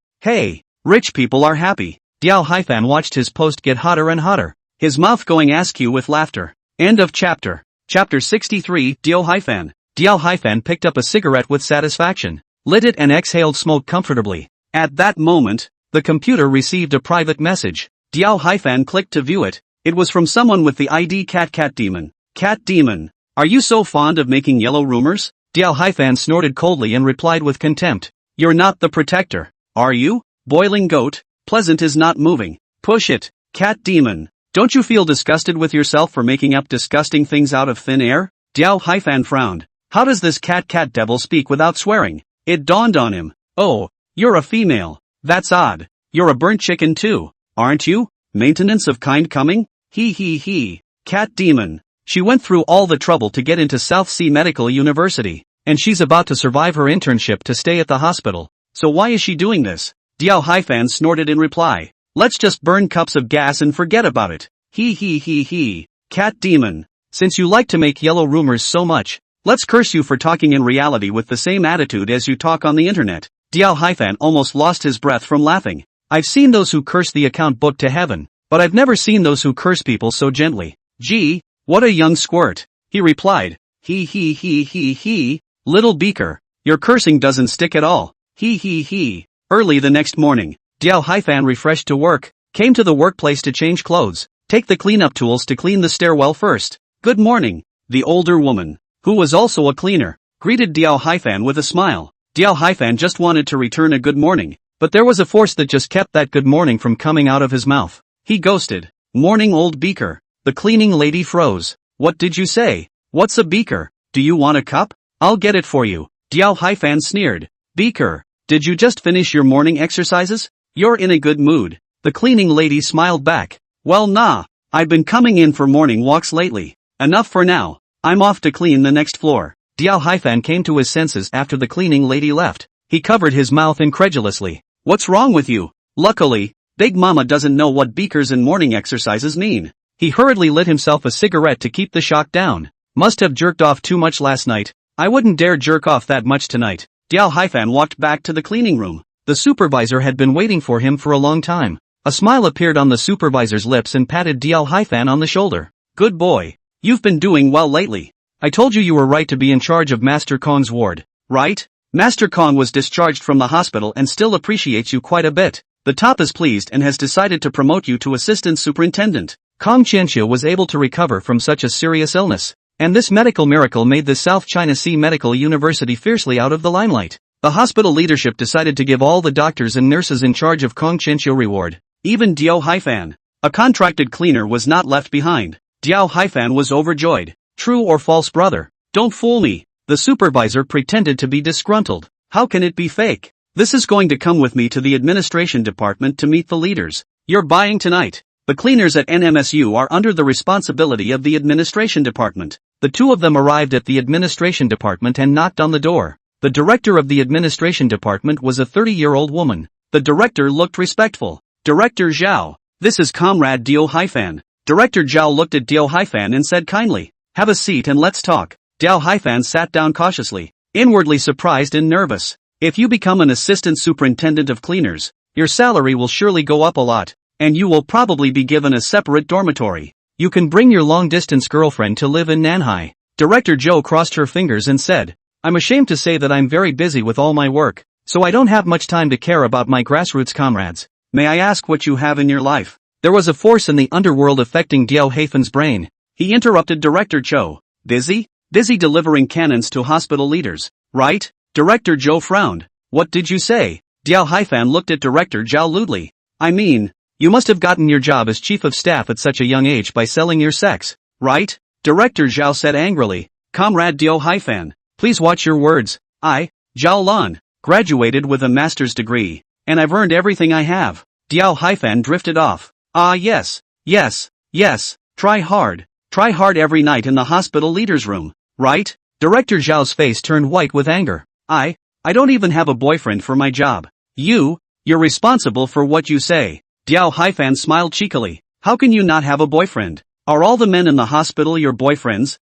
rich people are happy. Diao Haifan watched his post get hotter and hotter, his mouth going askew with laughter. End of chapter. Chapter 63, Diao Haifan. Diao Haifan picked up a cigarette with satisfaction, lit it and exhaled smoke comfortably. At that moment, the computer received a private message. Diao Haifan clicked to view it. It was from someone with the ID Cat Demon. Cat Demon, are you so fond of making yellow rumors? Diao Haifan snorted coldly and replied with contempt. You're not the protector, are you? Boiling goat, pleasant is not moving. Push it, Cat Demon. Don't you feel disgusted with yourself for making up disgusting things out of thin air? Diao Haifan frowned. How does this cat devil speak without swearing? It dawned on him. Oh, you're a female. That's odd. You're a burnt chicken too, aren't you? Maintenance of kind coming? He. Cat Demon. She went through all the trouble to get into South Sea Medical University, and she's about to survive her internship to stay at the hospital. So why is she doing this? Diao Haifan snorted in reply. Let's just burn cups of gas and forget about it. He. Cat Demon. Since you like to make yellow rumors so much, let's curse you for talking in reality with the same attitude as you talk on the internet. Diao Haifan almost lost his breath from laughing. I've seen those who curse the account book to heaven, but I've never seen those who curse people so gently. Gee, what a young squirt. He replied. He. Little beaker, your cursing doesn't stick at all. He. Early the next morning, Diao Haifan refreshed to work, came to the workplace to change clothes, take the cleanup tools to clean the stairwell first. Good morning. The older woman, who was also a cleaner, greeted Diao Haifan with a smile. Diao Haifan just wanted to return a good morning, but there was a force that just kept that good morning from coming out of his mouth. He ghosted. Morning, old beaker. The cleaning lady froze. What did you say? What's a beaker? Do you want a cup? I'll get it for you. Diao Haifan sneered. Beaker, did you just finish your morning exercises? You're in a good mood. The cleaning lady smiled back. Well, nah, I've been coming in for morning walks lately. Enough for now. I'm off to clean the next floor. Diao Haifan came to his senses after the cleaning lady left. He covered his mouth incredulously. What's wrong with you? Luckily, Big Mama doesn't know what beakers and morning exercises mean. He hurriedly lit himself a cigarette to keep the shock down. Must have jerked off too much last night. I wouldn't dare jerk off that much tonight. Diao Haifan walked back to the cleaning room. The supervisor had been waiting for him for a long time. A smile appeared on the supervisor's lips and patted Diao Haifan on the shoulder. Good boy. You've been doing well lately. I told you were right to be in charge of Master Kong's ward, right? Master Kong was discharged from the hospital and still appreciates you quite a bit. The top is pleased and has decided to promote you to assistant superintendent. Kong Qianxia was able to recover from such a serious illness, and this medical miracle made the South China Sea Medical University fiercely out of the limelight. The hospital leadership decided to give all the doctors and nurses in charge of Kong Qianxia reward. Even Diao Haifan, a contracted cleaner, was not left behind. Diao Haifan was overjoyed. True or false, brother? Don't fool me. The supervisor pretended to be disgruntled. How can it be fake? This is going to come with me to the administration department to meet the leaders. You're buying tonight. The cleaners at NMSU are under the responsibility of the administration department. The two of them arrived at the administration department and knocked on the door. The director of the administration department was a 30-year-old woman. The director looked respectful. Director Zhao, this is Comrade Diao Haifan. Director Zhao looked at Diao Haifan and said kindly, have a seat and let's talk. Diao Haifan sat down cautiously, inwardly surprised and nervous. If you become an assistant superintendent of cleaners, your salary will surely go up a lot, and you will probably be given a separate dormitory. You can bring your long-distance girlfriend to live in Nanhai. Director Zhou crossed her fingers and said, I'm ashamed to say that I'm very busy with all my work, so I don't have much time to care about my grassroots comrades. May I ask what you have in your life? There was a force in the underworld affecting Diao Haifan's brain. He interrupted Director Zhou. Busy? Busy delivering cannons to hospital leaders, right? Director Zhou frowned. What did you say? Diao Haifan looked at Director Zhao lewdly. I mean, you must have gotten your job as chief of staff at such a young age by selling your sex, right? Director Zhao said angrily. Comrade Diao Haifan, please watch your words. I, Zhao Lan, graduated with a master's degree, and I've earned everything I have. Diao Haifan drifted off. Ah yes, try hard every night in the hospital leader's room, right? Director Zhao's face turned white with anger. I don't even have a boyfriend for my job. You're responsible for what you say. Diao Haifan smiled cheekily. How can you not have a boyfriend? Are all the men in the hospital your boyfriends?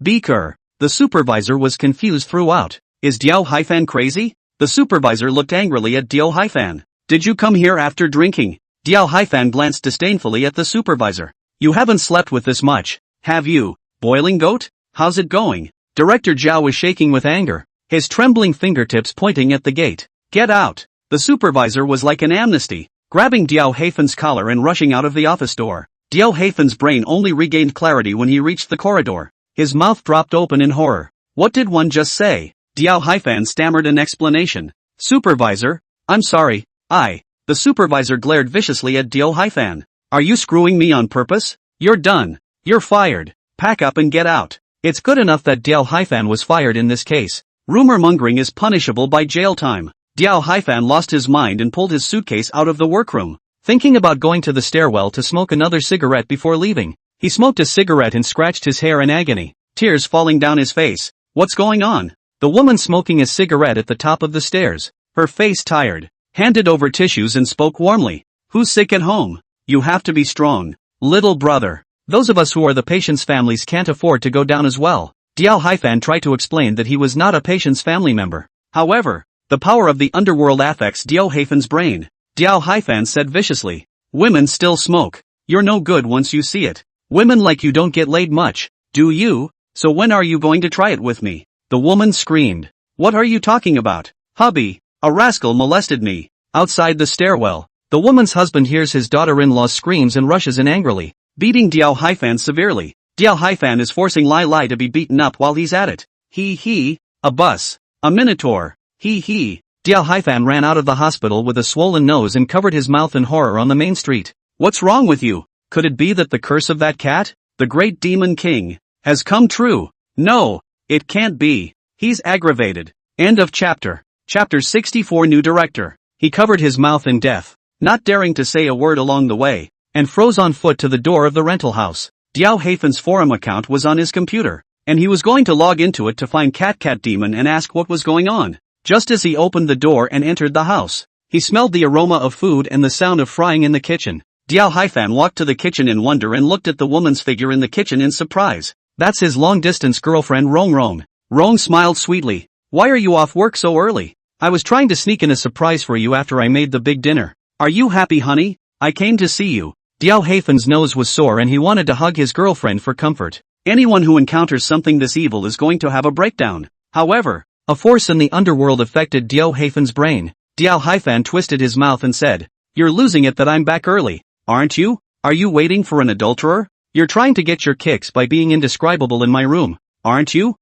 Beaker. The supervisor was confused throughout. Is Diao Haifan crazy? The supervisor looked angrily at Diao Haifan. Did you come here after drinking? Diao Haifan glanced disdainfully at the supervisor. You haven't slept with this much, have you? Boiling goat? How's it going? Director Zhao was shaking with anger, his trembling fingertips pointing at the gate. Get out! The supervisor was like an amnesty, grabbing Diao Haifan's collar and rushing out of the office door. Diao Haifan's brain only regained clarity when he reached the corridor. His mouth dropped open in horror. What did one just say? Diao Haifan stammered an explanation. Supervisor, I'm sorry, The supervisor glared viciously at Diao Haifan. Are you screwing me on purpose? You're done. You're fired. Pack up and get out. It's good enough that Diao Haifan was fired in this case. Rumor mongering is punishable by jail time. Diao Haifan lost his mind and pulled his suitcase out of the workroom, thinking about going to the stairwell to smoke another cigarette before leaving. He smoked a cigarette and scratched his hair in agony, tears falling down his face. What's going on? The woman smoking a cigarette at the top of the stairs, her face tired, handed over tissues and spoke warmly. Who's sick at home? You have to be strong, little brother. Those of us who are the patient's families can't afford to go down as well. Diao Haifan tried to explain that he was not a patient's family member. However, the power of the underworld affects Diao Haifan's brain. Diao Haifan said viciously. Women still smoke. You're no good once you see it. Women like you don't get laid much, do you? So when are you going to try it with me? The woman screamed. What are you talking about? Hubby, a rascal molested me. Outside the stairwell, the woman's husband hears his daughter-in-law's screams and rushes in angrily, beating Diao Haifan severely. Diao Haifan is forcing Lai Lai to be beaten up while he's at it. A bus. A minotaur. Diao Haifan ran out of the hospital with a swollen nose and covered his mouth in horror on the main street. What's wrong with you? Could it be that the curse of that cat, the great demon king, has come true? No, it can't be. He's aggravated. End of chapter. Chapter 64. New director. He covered his mouth in death, not daring to say a word along the way, and froze on foot to the door of the rental house. Diao Haifan's forum account was on his computer, and he was going to log into it to find Cat Demon and ask what was going on. Just as he opened the door and entered the house, he smelled the aroma of food and the sound of frying in the kitchen. Diao Haifan walked to the kitchen in wonder and looked at the woman's figure in the kitchen in surprise. That's his long-distance girlfriend Rong Rong. Rong smiled sweetly. Why are you off work so early? I was trying to sneak in a surprise for you after I made the big dinner. Are you happy, honey? I came to see you. Diao Haifan's nose was sore and he wanted to hug his girlfriend for comfort. Anyone who encounters something this evil is going to have a breakdown. However, a force in the underworld affected Diao Haifen's brain. Diao Haifan twisted his mouth and said, "You're losing it that I'm back early, aren't you? Are you waiting for an adulterer? You're trying to get your kicks by being indescribable in my room, aren't you?"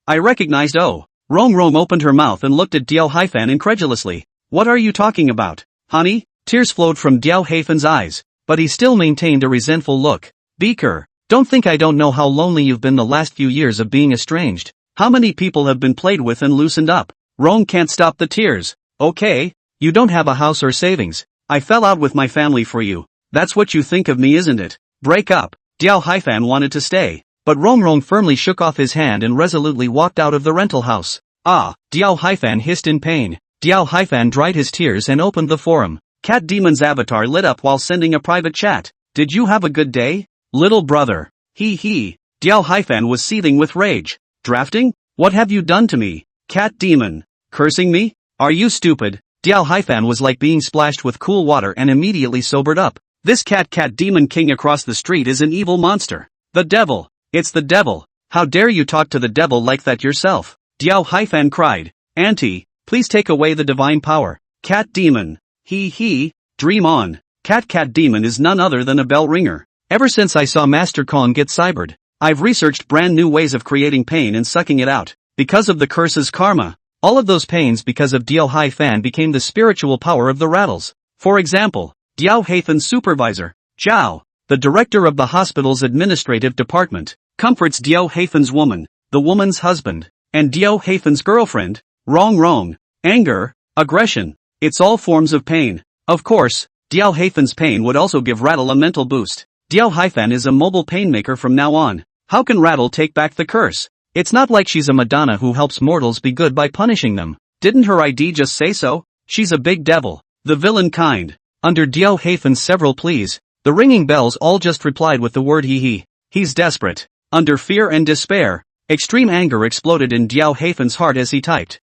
I recognized Rong Rong opened her mouth and looked at Diao Haifan incredulously. "What are you talking about, honey?" Tears flowed from Diao Haifen's eyes, but he still maintained a resentful look. "Beaker, don't think I don't know how lonely you've been the last few years of being estranged. How many people have been played with and loosened up?" Rong can't stop the tears. "Okay, you don't have a house or savings. I fell out with my family for you. That's what you think of me, isn't it? Break up." Diao Haifan wanted to stay, but Rong Rong firmly shook off his hand and resolutely walked out of the rental house. Diao Haifan hissed in pain. Diao Haifan dried his tears and opened the forum. Cat Demon's avatar lit up while sending a private chat. "Did you have a good day, little brother?" Diao Haifan was seething with rage. "Drafting? What have you done to me, Cat Demon? Cursing me? Are you stupid?" Diao Haifan was like being splashed with cool water and immediately sobered up. This Cat Demon King across the street is an evil monster. The devil. It's the devil. How dare you talk to the devil like that yourself? Diao Haifan cried. "Auntie, please take away the divine power. Cat Demon. Dream on." Cat Demon is none other than a bell ringer. Ever since I saw Master Kong get cybered, I've researched brand new ways of creating pain and sucking it out. Because of the curse's karma, all of those pains because of Diao Haifan became the spiritual power of the rattles. For example, Diao Haifen's supervisor, Zhao, the director of the hospital's administrative department, comforts Diao Haifen's woman, the woman's husband, and Diao Haifen's girlfriend, Rong Rong. Anger, aggression, it's all forms of pain. Of course, Diao Haifen's pain would also give Rattle a mental boost. Diao Haifan is a mobile painmaker from now on. How can Rattle take back the curse? It's not like she's a Madonna who helps mortals be good by punishing them. Didn't her ID just say so? She's a big devil, the villain kind. Under Diao Haifen's several pleas, the ringing bells all just replied with the word he. He's desperate. Under fear and despair, extreme anger exploded in Diao Haifen's heart as he typed.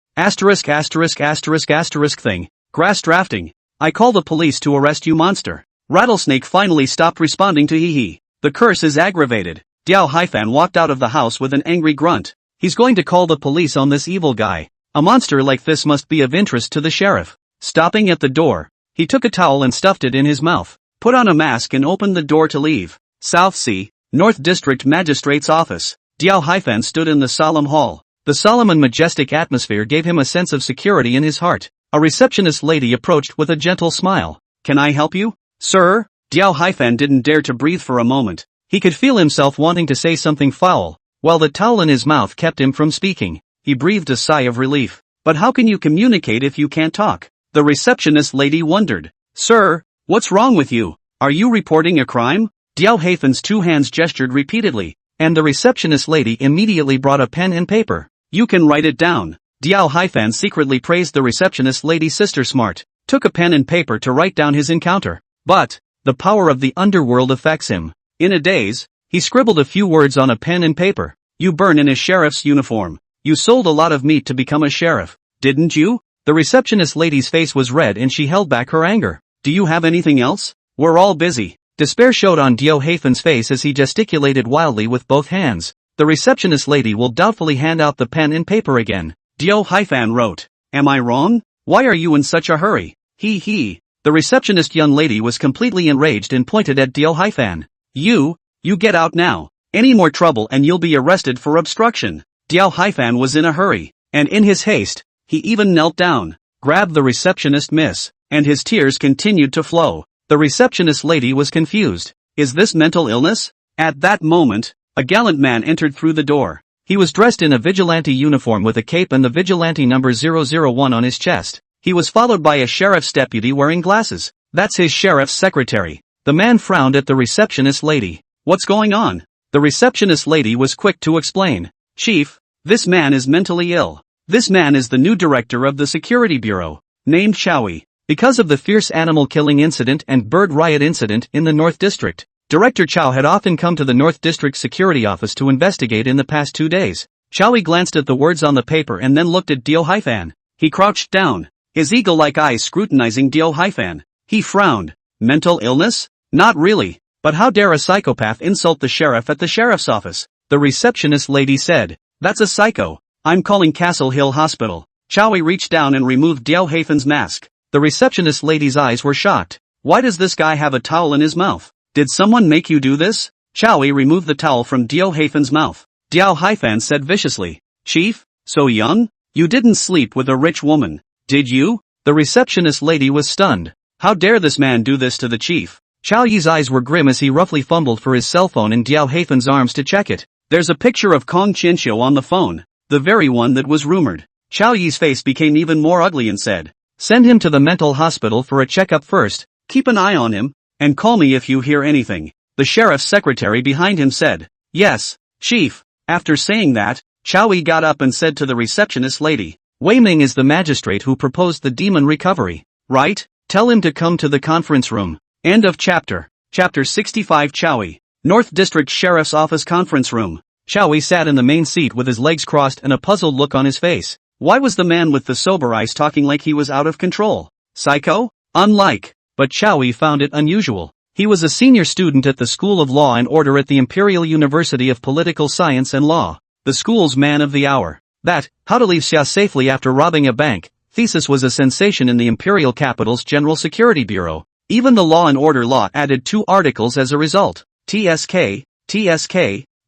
Thing. Grass drafting. I call the police to arrest you, monster. Rattlesnake finally stopped responding to he. The curse is aggravated. Diao Haifan walked out of the house with an angry grunt. He's going to call the police on this evil guy. A monster like this must be of interest to the sheriff. Stopping at the door, he took a towel and stuffed it in his mouth, put on a mask and opened the door to leave. South Sea, North District Magistrate's office. Diao Haifan stood in the solemn hall. The solemn and majestic atmosphere gave him a sense of security in his heart. A receptionist lady approached with a gentle smile. "Can I help you, sir?" Diao Haifan didn't dare to breathe for a moment. He could feel himself wanting to say something foul, while the towel in his mouth kept him from speaking. He breathed a sigh of relief. "But how can you communicate if you can't talk?" The receptionist lady wondered. "Sir, what's wrong with you? Are you reporting a crime?" Diao Haifen's two hands gestured repeatedly, and the receptionist lady immediately brought a pen and paper. "You can write it down." Diao Haifan secretly praised the receptionist lady's sister smart, took a pen and paper to write down his encounter. But the power of the underworld affects him. In a daze, he scribbled a few words on a pen and paper. "You burn in a sheriff's uniform. You sold a lot of meat to become a sheriff, didn't you?" The receptionist lady's face was red and she held back her anger. "Do you have anything else? We're all busy." Despair showed on Diao Haifen's face as he gesticulated wildly with both hands. The receptionist lady will doubtfully hand out the pen and paper again. Diao Haifan wrote, "Am I wrong? Why are you in such a hurry?" The receptionist young lady was completely enraged and pointed at Diao Haifan. You get out now. Any more trouble and you'll be arrested for obstruction." Diao Haifan was in a hurry, and in his haste, he even knelt down, grabbed the receptionist miss, and his tears continued to flow. The receptionist lady was confused. Is this mental illness? At that moment, a gallant man entered through the door. He was dressed in a vigilante uniform with a cape and the vigilante number 001 on his chest. He was followed by a sheriff's deputy wearing glasses. That's his sheriff's secretary. The man frowned at the receptionist lady. "What's going on?" The receptionist lady was quick to explain. "Chief, this man is mentally ill. This man is the new director of the security bureau, named Chowie. Because of the fierce animal killing incident and bird riot incident in the North District, Director Chow had often come to the North District Security Office to investigate in the past 2 days." Chowie glanced at the words on the paper and then looked at Diao Haifan. He crouched down, his eagle-like eyes scrutinizing Diao Haifan. He frowned. "Mental illness? Not really. But how dare a psychopath insult the sheriff at the sheriff's office? The receptionist lady said. That's a psycho. I'm calling Castle Hill Hospital. Chowie reached down and removed Diao Haifen's mask. The receptionist lady's eyes were shocked. Why does this guy have a towel in his mouth? Did someone make you do this? Chowie removed the towel from Diao Haifen's mouth. Diao Haifan said viciously. Chief, so young? You didn't sleep with a rich woman, did you? The receptionist lady was stunned. How dare this man do this to the chief? Chow Yi's eyes were grim as he roughly fumbled for his cell phone in Diao Haifen's arms to check it. There's a picture of Kong Qianxiu on the phone, the very one that was rumored. Chow Yi's face became even more ugly and said, send him to the mental hospital for a checkup first, keep an eye on him, and call me if you hear anything. The sheriff's secretary behind him said, yes, chief. After saying that, Chow Yi got up and said to the receptionist lady, Wei Ming is the magistrate who proposed the demon recovery, right? Tell him to come to the conference room. End of chapter. Chapter 65 Chow Yi. North District Sheriff's Office Conference Room. Chow Yi sat in the main seat with his legs crossed and a puzzled look on his face. Why was the man with the sober eyes talking like he was out of control? Psycho? Unlike. But Chow Yi found it unusual. He was a senior student at the School of Law and Order at the Imperial University of Political Science and Law. The school's man of the hour. That, How to Leave Xia Safely After Robbing a Bank, thesis was a sensation in the Imperial Capital's General Security Bureau. Even the Law and Order Law added 2 articles as a result. TSK,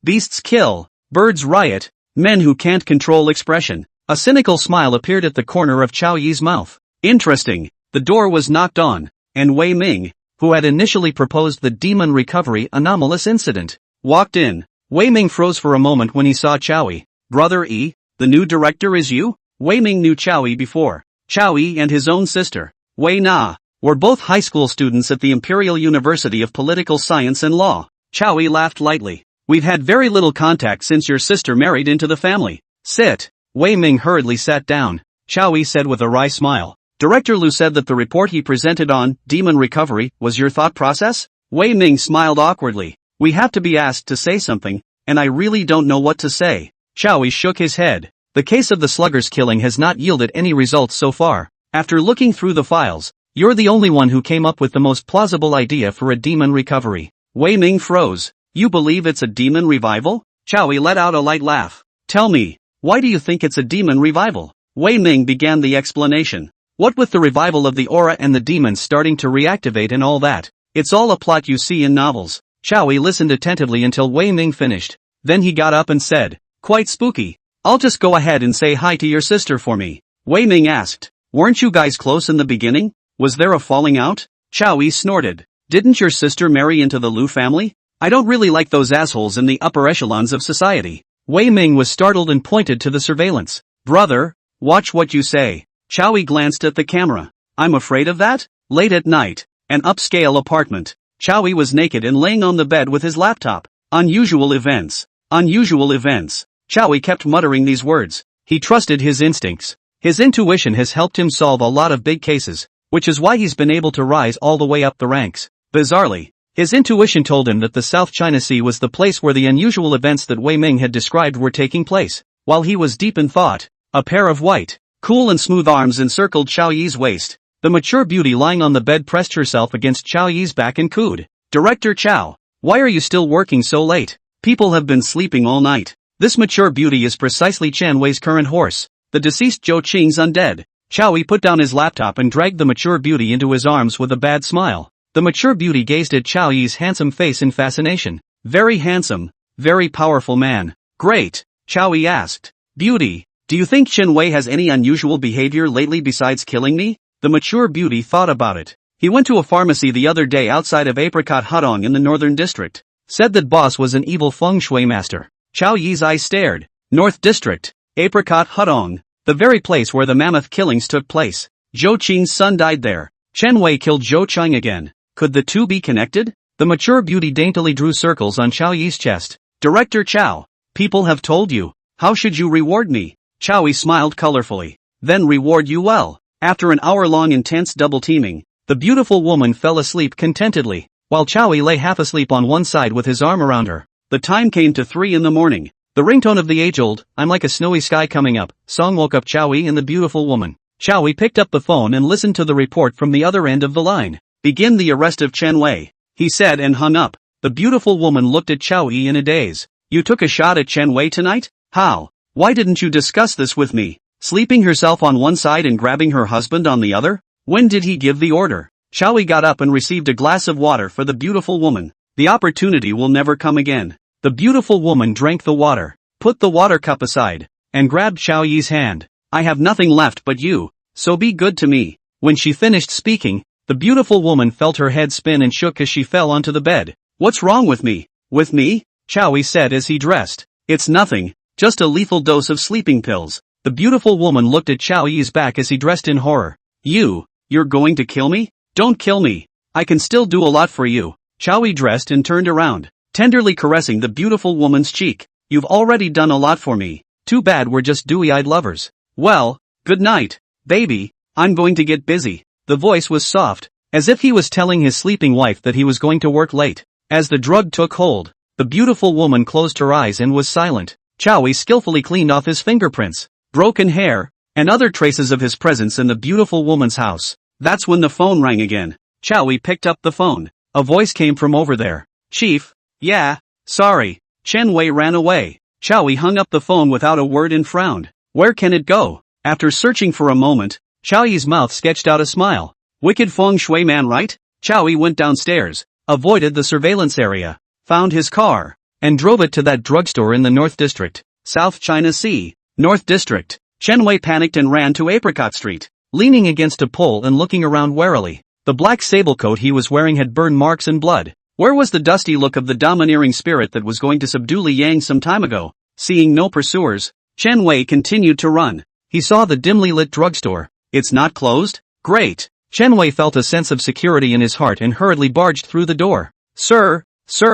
Beasts Kill, Birds Riot, Men Who Can't Control Expression. A cynical smile appeared at the corner of Chow Yi's mouth. Interesting. The door was knocked on, and Wei Ming, who had initially proposed the demon recovery anomalous incident, walked in. Wei Ming froze for a moment when he saw Chow Yi. Brother Yi, the new director is you? Wei Ming knew Chow Yi before. Chow Yi and his own sister, Wei Na, were both high school students at the Imperial University of Political Science and Law. Chow Yi laughed lightly. We've had very little contact since your sister married into the family. Sit. Wei Ming hurriedly sat down. Chow Yi said with a wry smile. Director Liu said that the report he presented on demon recovery was your thought process? Wei Ming smiled awkwardly. We have to be asked to say something, and I really don't know what to say. Chow Yi shook his head. The case of the slugger's killing has not yielded any results so far. After looking through the files, you're the only one who came up with the most plausible idea for a demon recovery. Wei Ming froze. You believe it's a demon revival? Chow Yi let out a light laugh. Tell me, why do you think it's a demon revival? Wei Ming began the explanation. What with the revival of the aura and the demons starting to reactivate and all that, it's all a plot you see in novels. Chow Yi listened attentively until Wei Ming finished. Then he got up and said, quite spooky. I'll just go ahead and say hi to your sister for me. Wei Ming asked, weren't you guys close in the beginning? Was there a falling out? Chow Yi snorted. Didn't your sister marry into the Liu family? I don't really like those assholes in the upper echelons of society. Wei Ming was startled and pointed to the surveillance. Brother, watch what you say. Chow Yi glanced at the camera. I'm afraid of that? Late at night, an upscale apartment. Chow Yi was naked and laying on the bed with his laptop. Unusual events. Unusual events. Chow Yi kept muttering these words. He trusted his instincts. His intuition has helped him solve a lot of big cases, which is why he's been able to rise all the way up the ranks. Bizarrely, his intuition told him that the South China Sea was the place where the unusual events that Wei Ming had described were taking place. While he was deep in thought, a pair of white, cool and smooth arms encircled Chow Yi's waist. The mature beauty lying on the bed pressed herself against Chow Yi's back and cooed. Director Chow, why are you still working so late? People have been sleeping all night. This mature beauty is precisely Chen Wei's current horse, the deceased Zhou Qing's undead. Chow Yi put down his laptop and dragged the mature beauty into his arms with a bad smile. The mature beauty gazed at Chow Yi's handsome face in fascination. Very handsome, very powerful man. Great, Chow Yi asked. Beauty, do you think Chen Wei has any unusual behavior lately besides killing me? The mature beauty thought about it. He went to a pharmacy the other day outside of Apricot Hudong in the Northern District. Said that boss was an evil feng shui master. Chow Yi's eyes stared. North District, Apricot Hudong, the very place where the mammoth killings took place. Zhou Qing's son died there. Chen Wei killed Zhou Qing again. Could the two be connected? The mature beauty daintily drew circles on Chow Yi's chest. Director Chow, people have told you. How should you reward me? Chow Yi smiled colorfully. Then reward you well. After an hour-long intense double-teaming, the beautiful woman fell asleep contentedly, while Chow Yi lay half asleep on one side with his arm around her. The time came to 3 in the morning. The ringtone of the age-old, I'm like a snowy sky coming up, song woke up Chow Yi and the beautiful woman. Chow Yi picked up the phone and listened to the report from the other end of the line. Begin the arrest of Chen Wei, he said and hung up. The beautiful woman looked at Chow Yi in a daze. You took a shot at Chen Wei tonight? How? Why didn't you discuss this with me? Sleeping herself on one side and grabbing her husband on the other? When did he give the order? Chow Yi got up and received a glass of water for the beautiful woman. The opportunity will never come again. The beautiful woman drank the water, put the water cup aside, and grabbed Chow Yi's hand. I have nothing left but you, so be good to me. When she finished speaking, the beautiful woman felt her head spin and shook as she fell onto the bed. What's wrong with me? With me? Chow Yi said as he dressed. It's nothing, just a lethal dose of sleeping pills. The beautiful woman looked at Chow Yi's back as he dressed in horror. You're going to kill me? Don't kill me. I can still do a lot for you. Chow Yi dressed and turned around, tenderly caressing the beautiful woman's cheek. You've already done a lot for me. Too bad we're just dewy-eyed lovers. Well, good night, baby. I'm going to get busy. The voice was soft, as if he was telling his sleeping wife that he was going to work late. As the drug took hold, the beautiful woman closed her eyes and was silent. Chow Yi skillfully cleaned off his fingerprints, broken hair, and other traces of his presence in the beautiful woman's house. That's when the phone rang again. Chow Yi picked up the phone. A voice came from over there. Chief? Yeah, sorry. Chen Wei ran away. Chow Yi hung up the phone without a word and frowned. Where can it go? After searching for a moment, Chow Yi's mouth sketched out a smile. Wicked feng shui man, right? Chow Yi went downstairs, avoided the surveillance area, found his car, and drove it to that drugstore in the North District, South China Sea, North District. Chen Wei panicked and ran to Apricot Street, leaning against a pole and looking around warily. The black sable coat he was wearing had burn marks and blood. Where was the dusty look of the domineering spirit that was going to subdue Li Yang some time ago? Seeing no pursuers, Chen Wei continued to run. He saw the dimly lit drugstore. It's not closed? Great. Chen Wei felt a sense of security in his heart and hurriedly barged through the door. Sir,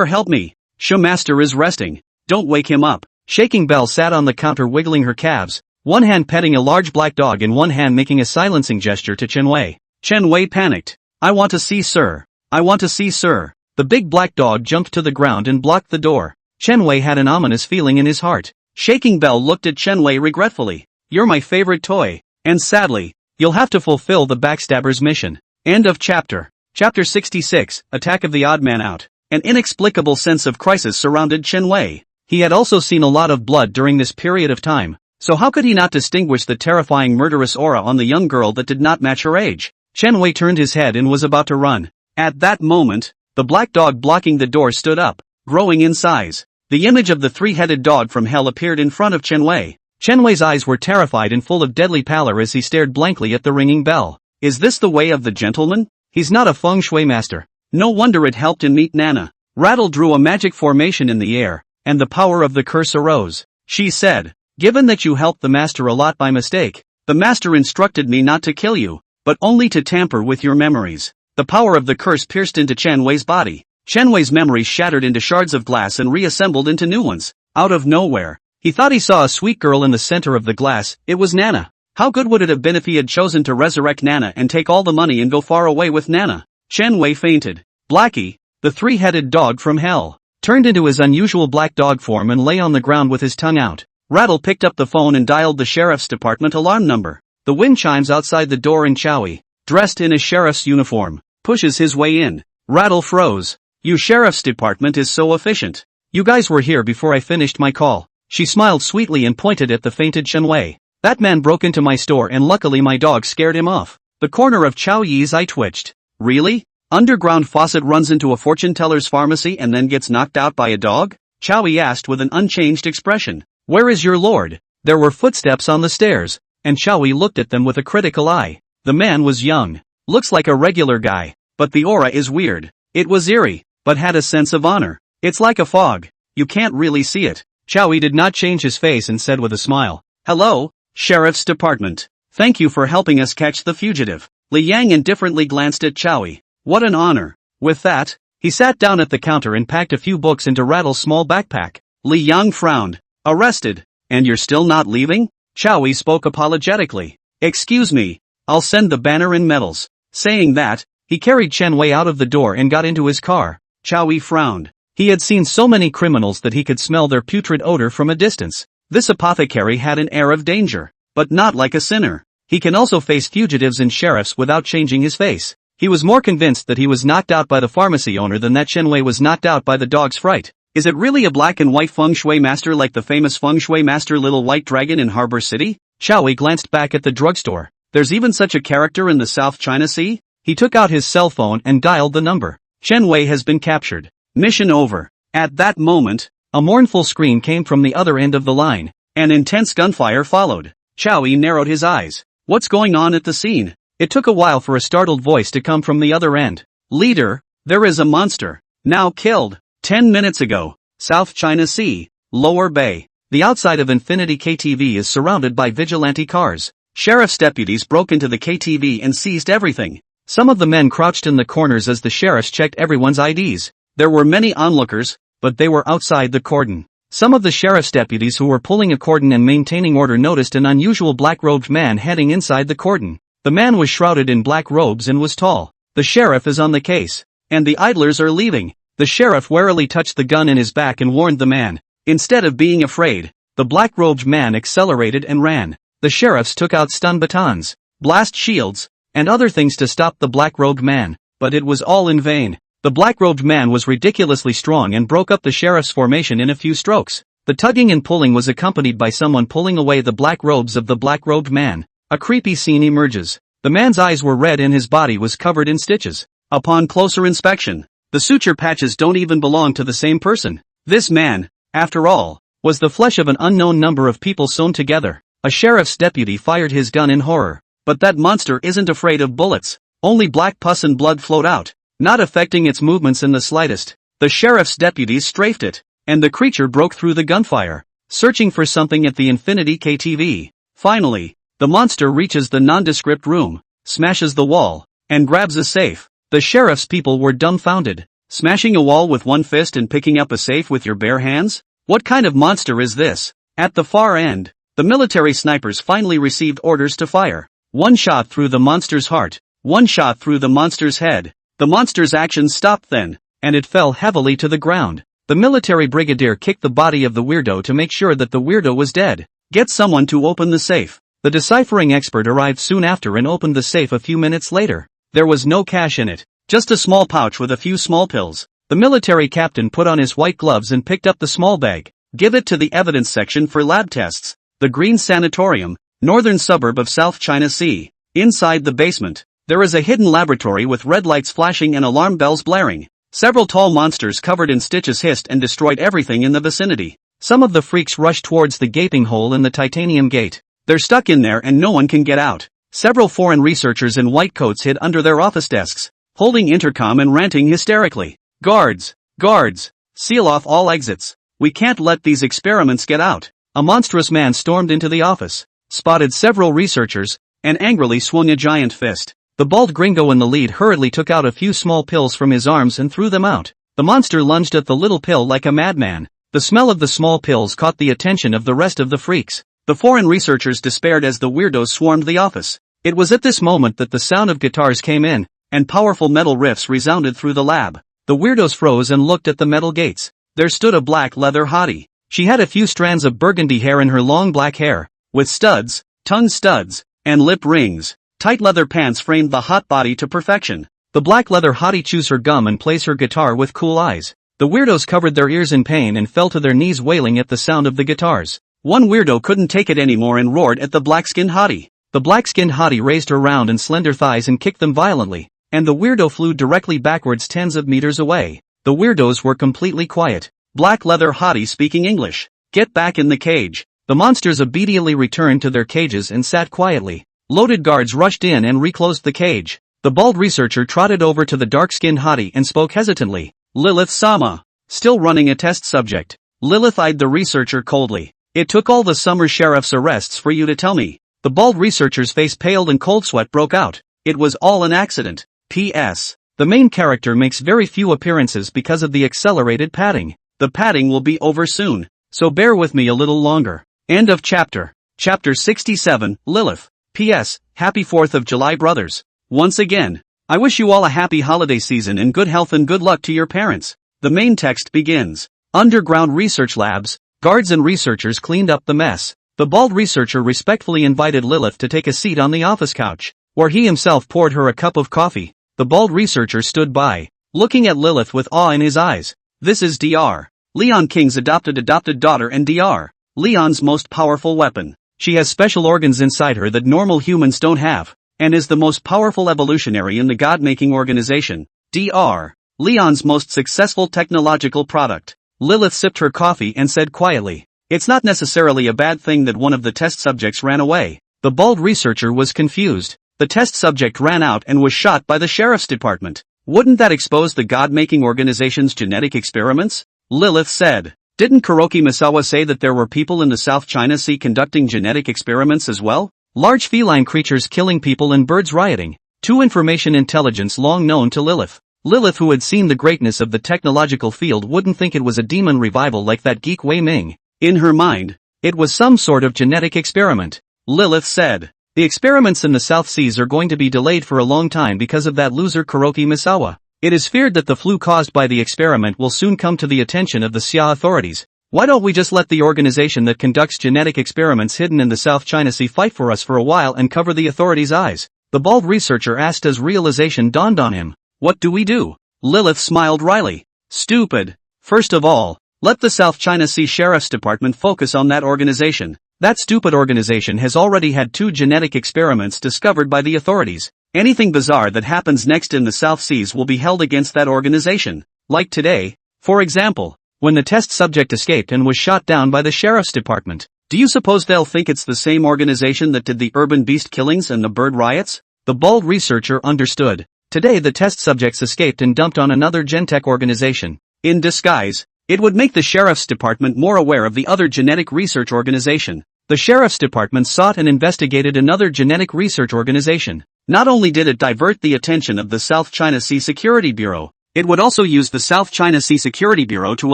help me. Master is resting. Don't wake him up. Shaking Belle sat on the counter wiggling her calves, one hand petting a large black dog and one hand making a silencing gesture to Chen Wei. Chen Wei panicked. I want to see sir. I want to see sir. The big black dog jumped to the ground and blocked the door. Chen Wei had an ominous feeling in his heart. Shaking Belle looked at Chen Wei regretfully. You're my favorite toy, and sadly, you'll have to fulfill the backstabber's mission. End of chapter. Chapter 66, Attack of the Odd Man Out. An inexplicable sense of crisis surrounded Chen Wei. He had also seen a lot of blood during this period of time, so how could he not distinguish the terrifying murderous aura on the young girl that did not match her age? Chen Wei turned his head and was about to run. At that moment, the black dog blocking the door stood up, growing in size. The image of the three-headed dog from hell appeared in front of Chen Wei. Chen Wei's eyes were terrified and full of deadly pallor as he stared blankly at the ringing bell. Is this the way of the gentleman? He's not a feng shui master. No wonder it helped him meet Nana. Rattle drew a magic formation in the air, and the power of the curse arose. She said, given that you helped the master a lot by mistake, the master instructed me not to kill you, but only to tamper with your memories. The power of the curse pierced into Chen Wei's body. Chen Wei's memories shattered into shards of glass and reassembled into new ones. Out of nowhere, he thought he saw a sweet girl in the center of the glass. It was Nana. How good would it have been if he had chosen to resurrect Nana and take all the money and go far away with Nana? Chen Wei fainted. Blackie, the three-headed dog from hell, turned into his unusual black dog form and lay on the ground with his tongue out. Rattle picked up the phone and dialed the sheriff's department alarm number. The wind chimes outside the door and Chow Yi, dressed in a sheriff's uniform, pushes his way in. Rattle froze. You sheriff's department is so efficient. You guys were here before I finished my call. She smiled sweetly and pointed at the fainted Chen Wei. That man broke into my store and luckily my dog scared him off. The corner of Chow Yi's eye twitched. Really? Underground faucet runs into a fortune teller's pharmacy and then gets knocked out by a dog? Chow Yi asked with an unchanged expression. Where is your lord? There were footsteps on the stairs, and Chow Yi looked at them with a critical eye. The man was young. Looks like a regular guy, but the aura is weird. It was eerie, but had a sense of honor. It's like a fog. You can't really see it. Chow Yi did not change his face and said with a smile. Hello, Sheriff's Department. Thank you for helping us catch the fugitive. Li Yang indifferently glanced at Chow Yi. What an honor. With that, he sat down at the counter and packed a few books into Rattle's small backpack. Li Yang frowned. Arrested. And you're still not leaving? Chow Yi spoke apologetically. Excuse me, I'll send the banner and medals. Saying that, he carried Chen Wei out of the door and got into his car. Chow Yi frowned. He had seen so many criminals that he could smell their putrid odor from a distance. This apothecary had an air of danger, but not like a sinner. He can also face fugitives and sheriffs without changing his face. He was more convinced that he was knocked out by the pharmacy owner than that Chen Wei was knocked out by the dog's fright. Is it really a black and white feng shui master like the famous feng shui master Little White Dragon in Harbor City? Xiao Wei glanced back at the drugstore. There's even such a character in the South China Sea? He took out his cell phone and dialed the number. Chen Wei has been captured. Mission over. At that moment, a mournful scream came from the other end of the line. An intense gunfire followed. Xiao Wei narrowed his eyes. What's going on at the scene? It took a while for a startled voice to come from the other end. Leader, there is a monster. Now killed. 10 minutes ago. South China Sea. Lower Bay. The outside of Infinity KTV is surrounded by vigilante cars. Sheriff's deputies broke into the KTV and seized everything. Some of the men crouched in the corners as the sheriffs checked everyone's IDs. There were many onlookers, but they were outside the cordon. Some of the sheriff's deputies who were pulling a cordon and maintaining order noticed an unusual black-robed man heading inside the cordon. The man was shrouded in black robes and was tall. The sheriff is on the case. And the idlers are leaving. The sheriff warily touched the gun in his back and warned the man. Instead of being afraid, the black-robed man accelerated and ran. The sheriffs took out stun batons, blast shields, and other things to stop the black-robed man, but it was all in vain. The black-robed man was ridiculously strong and broke up the sheriff's formation in a few strokes. The tugging and pulling was accompanied by someone pulling away the black robes of the black-robed man. A creepy scene emerges. The man's eyes were red and his body was covered in stitches. Upon closer inspection, the suture patches don't even belong to the same person. This man, after all, was the flesh of an unknown number of people sewn together. A sheriff's deputy fired his gun in horror. But that monster isn't afraid of bullets. Only black pus and blood flowed out, not affecting its movements in the slightest. The sheriff's deputies strafed it, and the creature broke through the gunfire, searching for something at the Infinity KTV. Finally, the monster reaches the nondescript room, smashes the wall, and grabs a safe. The sheriff's people were dumbfounded. Smashing a wall with one fist and picking up a safe with your bare hands? What kind of monster is this? At the far end, the military snipers finally received orders to fire. One shot through the monster's heart, one shot through the monster's head. The monster's action stopped then, and it fell heavily to the ground. The military brigadier kicked the body of the weirdo to make sure that the weirdo was dead. Get someone to open the safe. The deciphering expert arrived soon after and opened the safe a few minutes later. There was no cash in it, just a small pouch with a few small pills. The military captain put on his white gloves and picked up the small bag. Give it to the evidence section for lab tests. The Green Sanatorium, northern suburb of South China Sea. Inside the basement, there is a hidden laboratory with red lights flashing and alarm bells blaring. Several tall monsters covered in stitches hissed and destroyed everything in the vicinity. Some of the freaks rushed towards the gaping hole in the titanium gate. They're stuck in there and no one can get out. Several foreign researchers in white coats hid under their office desks, holding intercom and ranting hysterically. Guards! Guards! Seal off all exits. We can't let these experiments get out. A monstrous man stormed into the office, spotted several researchers, and angrily swung a giant fist. The bald gringo in the lead hurriedly took out a few small pills from his arms and threw them out. The monster lunged at the little pill like a madman. The smell of the small pills caught the attention of the rest of the freaks. The foreign researchers despaired as the weirdos swarmed the office. It was at this moment that the sound of guitars came in, and powerful metal riffs resounded through the lab. The weirdos froze and looked at the metal gates. There stood a black leather hottie. She had a few strands of burgundy hair in her long black hair, with studs, tongue studs, and lip rings. Tight leather pants framed the hot body to perfection. The black leather hottie chews her gum and plays her guitar with cool eyes. The weirdos covered their ears in pain and fell to their knees wailing at the sound of the guitars. One weirdo couldn't take it anymore and roared at the black-skinned hottie. The black-skinned hottie raised her round and slender thighs and kicked them violently, and the weirdo flew directly backwards tens of meters away. The weirdos were completely quiet. Black leather hottie speaking English. Get back in the cage. The monsters obediently returned to their cages and sat quietly. Loaded guards rushed in and reclosed the cage. The bald researcher trotted over to the dark-skinned hottie and spoke hesitantly. Lilith Sama. Still running a test subject. Lilith eyed the researcher coldly. It took all the summer sheriff's arrests for you to tell me. The bald researcher's face paled and cold sweat broke out. It was all an accident. P.S. The main character makes very few appearances because of the accelerated padding. The padding will be over soon, so bear with me a little longer. End of chapter. Chapter 67, Lilith. P.S. Happy 4th of July, brothers. Once again, I wish you all a happy holiday season and good health and good luck to your parents. The main text begins. Underground research labs. Guards and researchers cleaned up the mess. The bald researcher respectfully invited Lilith to take a seat on the office couch, where he himself poured her a cup of coffee. The bald researcher stood by, looking at Lilith with awe in his eyes. This is Dr. Leon King's adopted daughter and Dr. Leon's most powerful weapon. She has special organs inside her that normal humans don't have, and is the most powerful evolutionary in the God-making organization. Dr. Leon's most successful technological product. Lilith sipped her coffee and said quietly, "It's not necessarily a bad thing that one of the test subjects ran away." The bald researcher was confused. The test subject ran out and was shot by the sheriff's department. Wouldn't that expose the God-making organization's genetic experiments? Lilith said. Didn't Kuroki Misawa say that there were people in the South China Sea conducting genetic experiments as well? Large feline creatures killing people and birds rioting. Two information intelligence long known to Lilith. Lilith, who had seen the greatness of the technological field, wouldn't think it was a demon revival like that geek Wei Ming. In her mind, it was some sort of genetic experiment. Lilith said, "The experiments in the South Seas are going to be delayed for a long time because of that loser Kuroki Misawa. It is feared that the flu caused by the experiment will soon come to the attention of the Xia authorities. Why don't we just let the organization that conducts genetic experiments hidden in the South China Sea fight for us for a while and cover the authorities' eyes?" The bald researcher asked as realization dawned on him. "What do we do?" Lilith smiled wryly. "Stupid. First of all, let the South China Sea Sheriff's Department focus on that organization. That stupid organization has already had 2 genetic experiments discovered by the authorities. Anything bizarre that happens next in the South Seas will be held against that organization. Like today, for example, when the test subject escaped and was shot down by the Sheriff's Department. Do you suppose they'll think it's the same organization that did the urban beast killings and the bird riots?" The bald researcher understood. Today the test subjects escaped and dumped on another Gentech organization. In disguise, it would make the Sheriff's Department more aware of the other genetic research organization. The Sheriff's Department sought and investigated another genetic research organization. Not only did it divert the attention of the South China Sea Security Bureau, it would also use the South China Sea Security Bureau to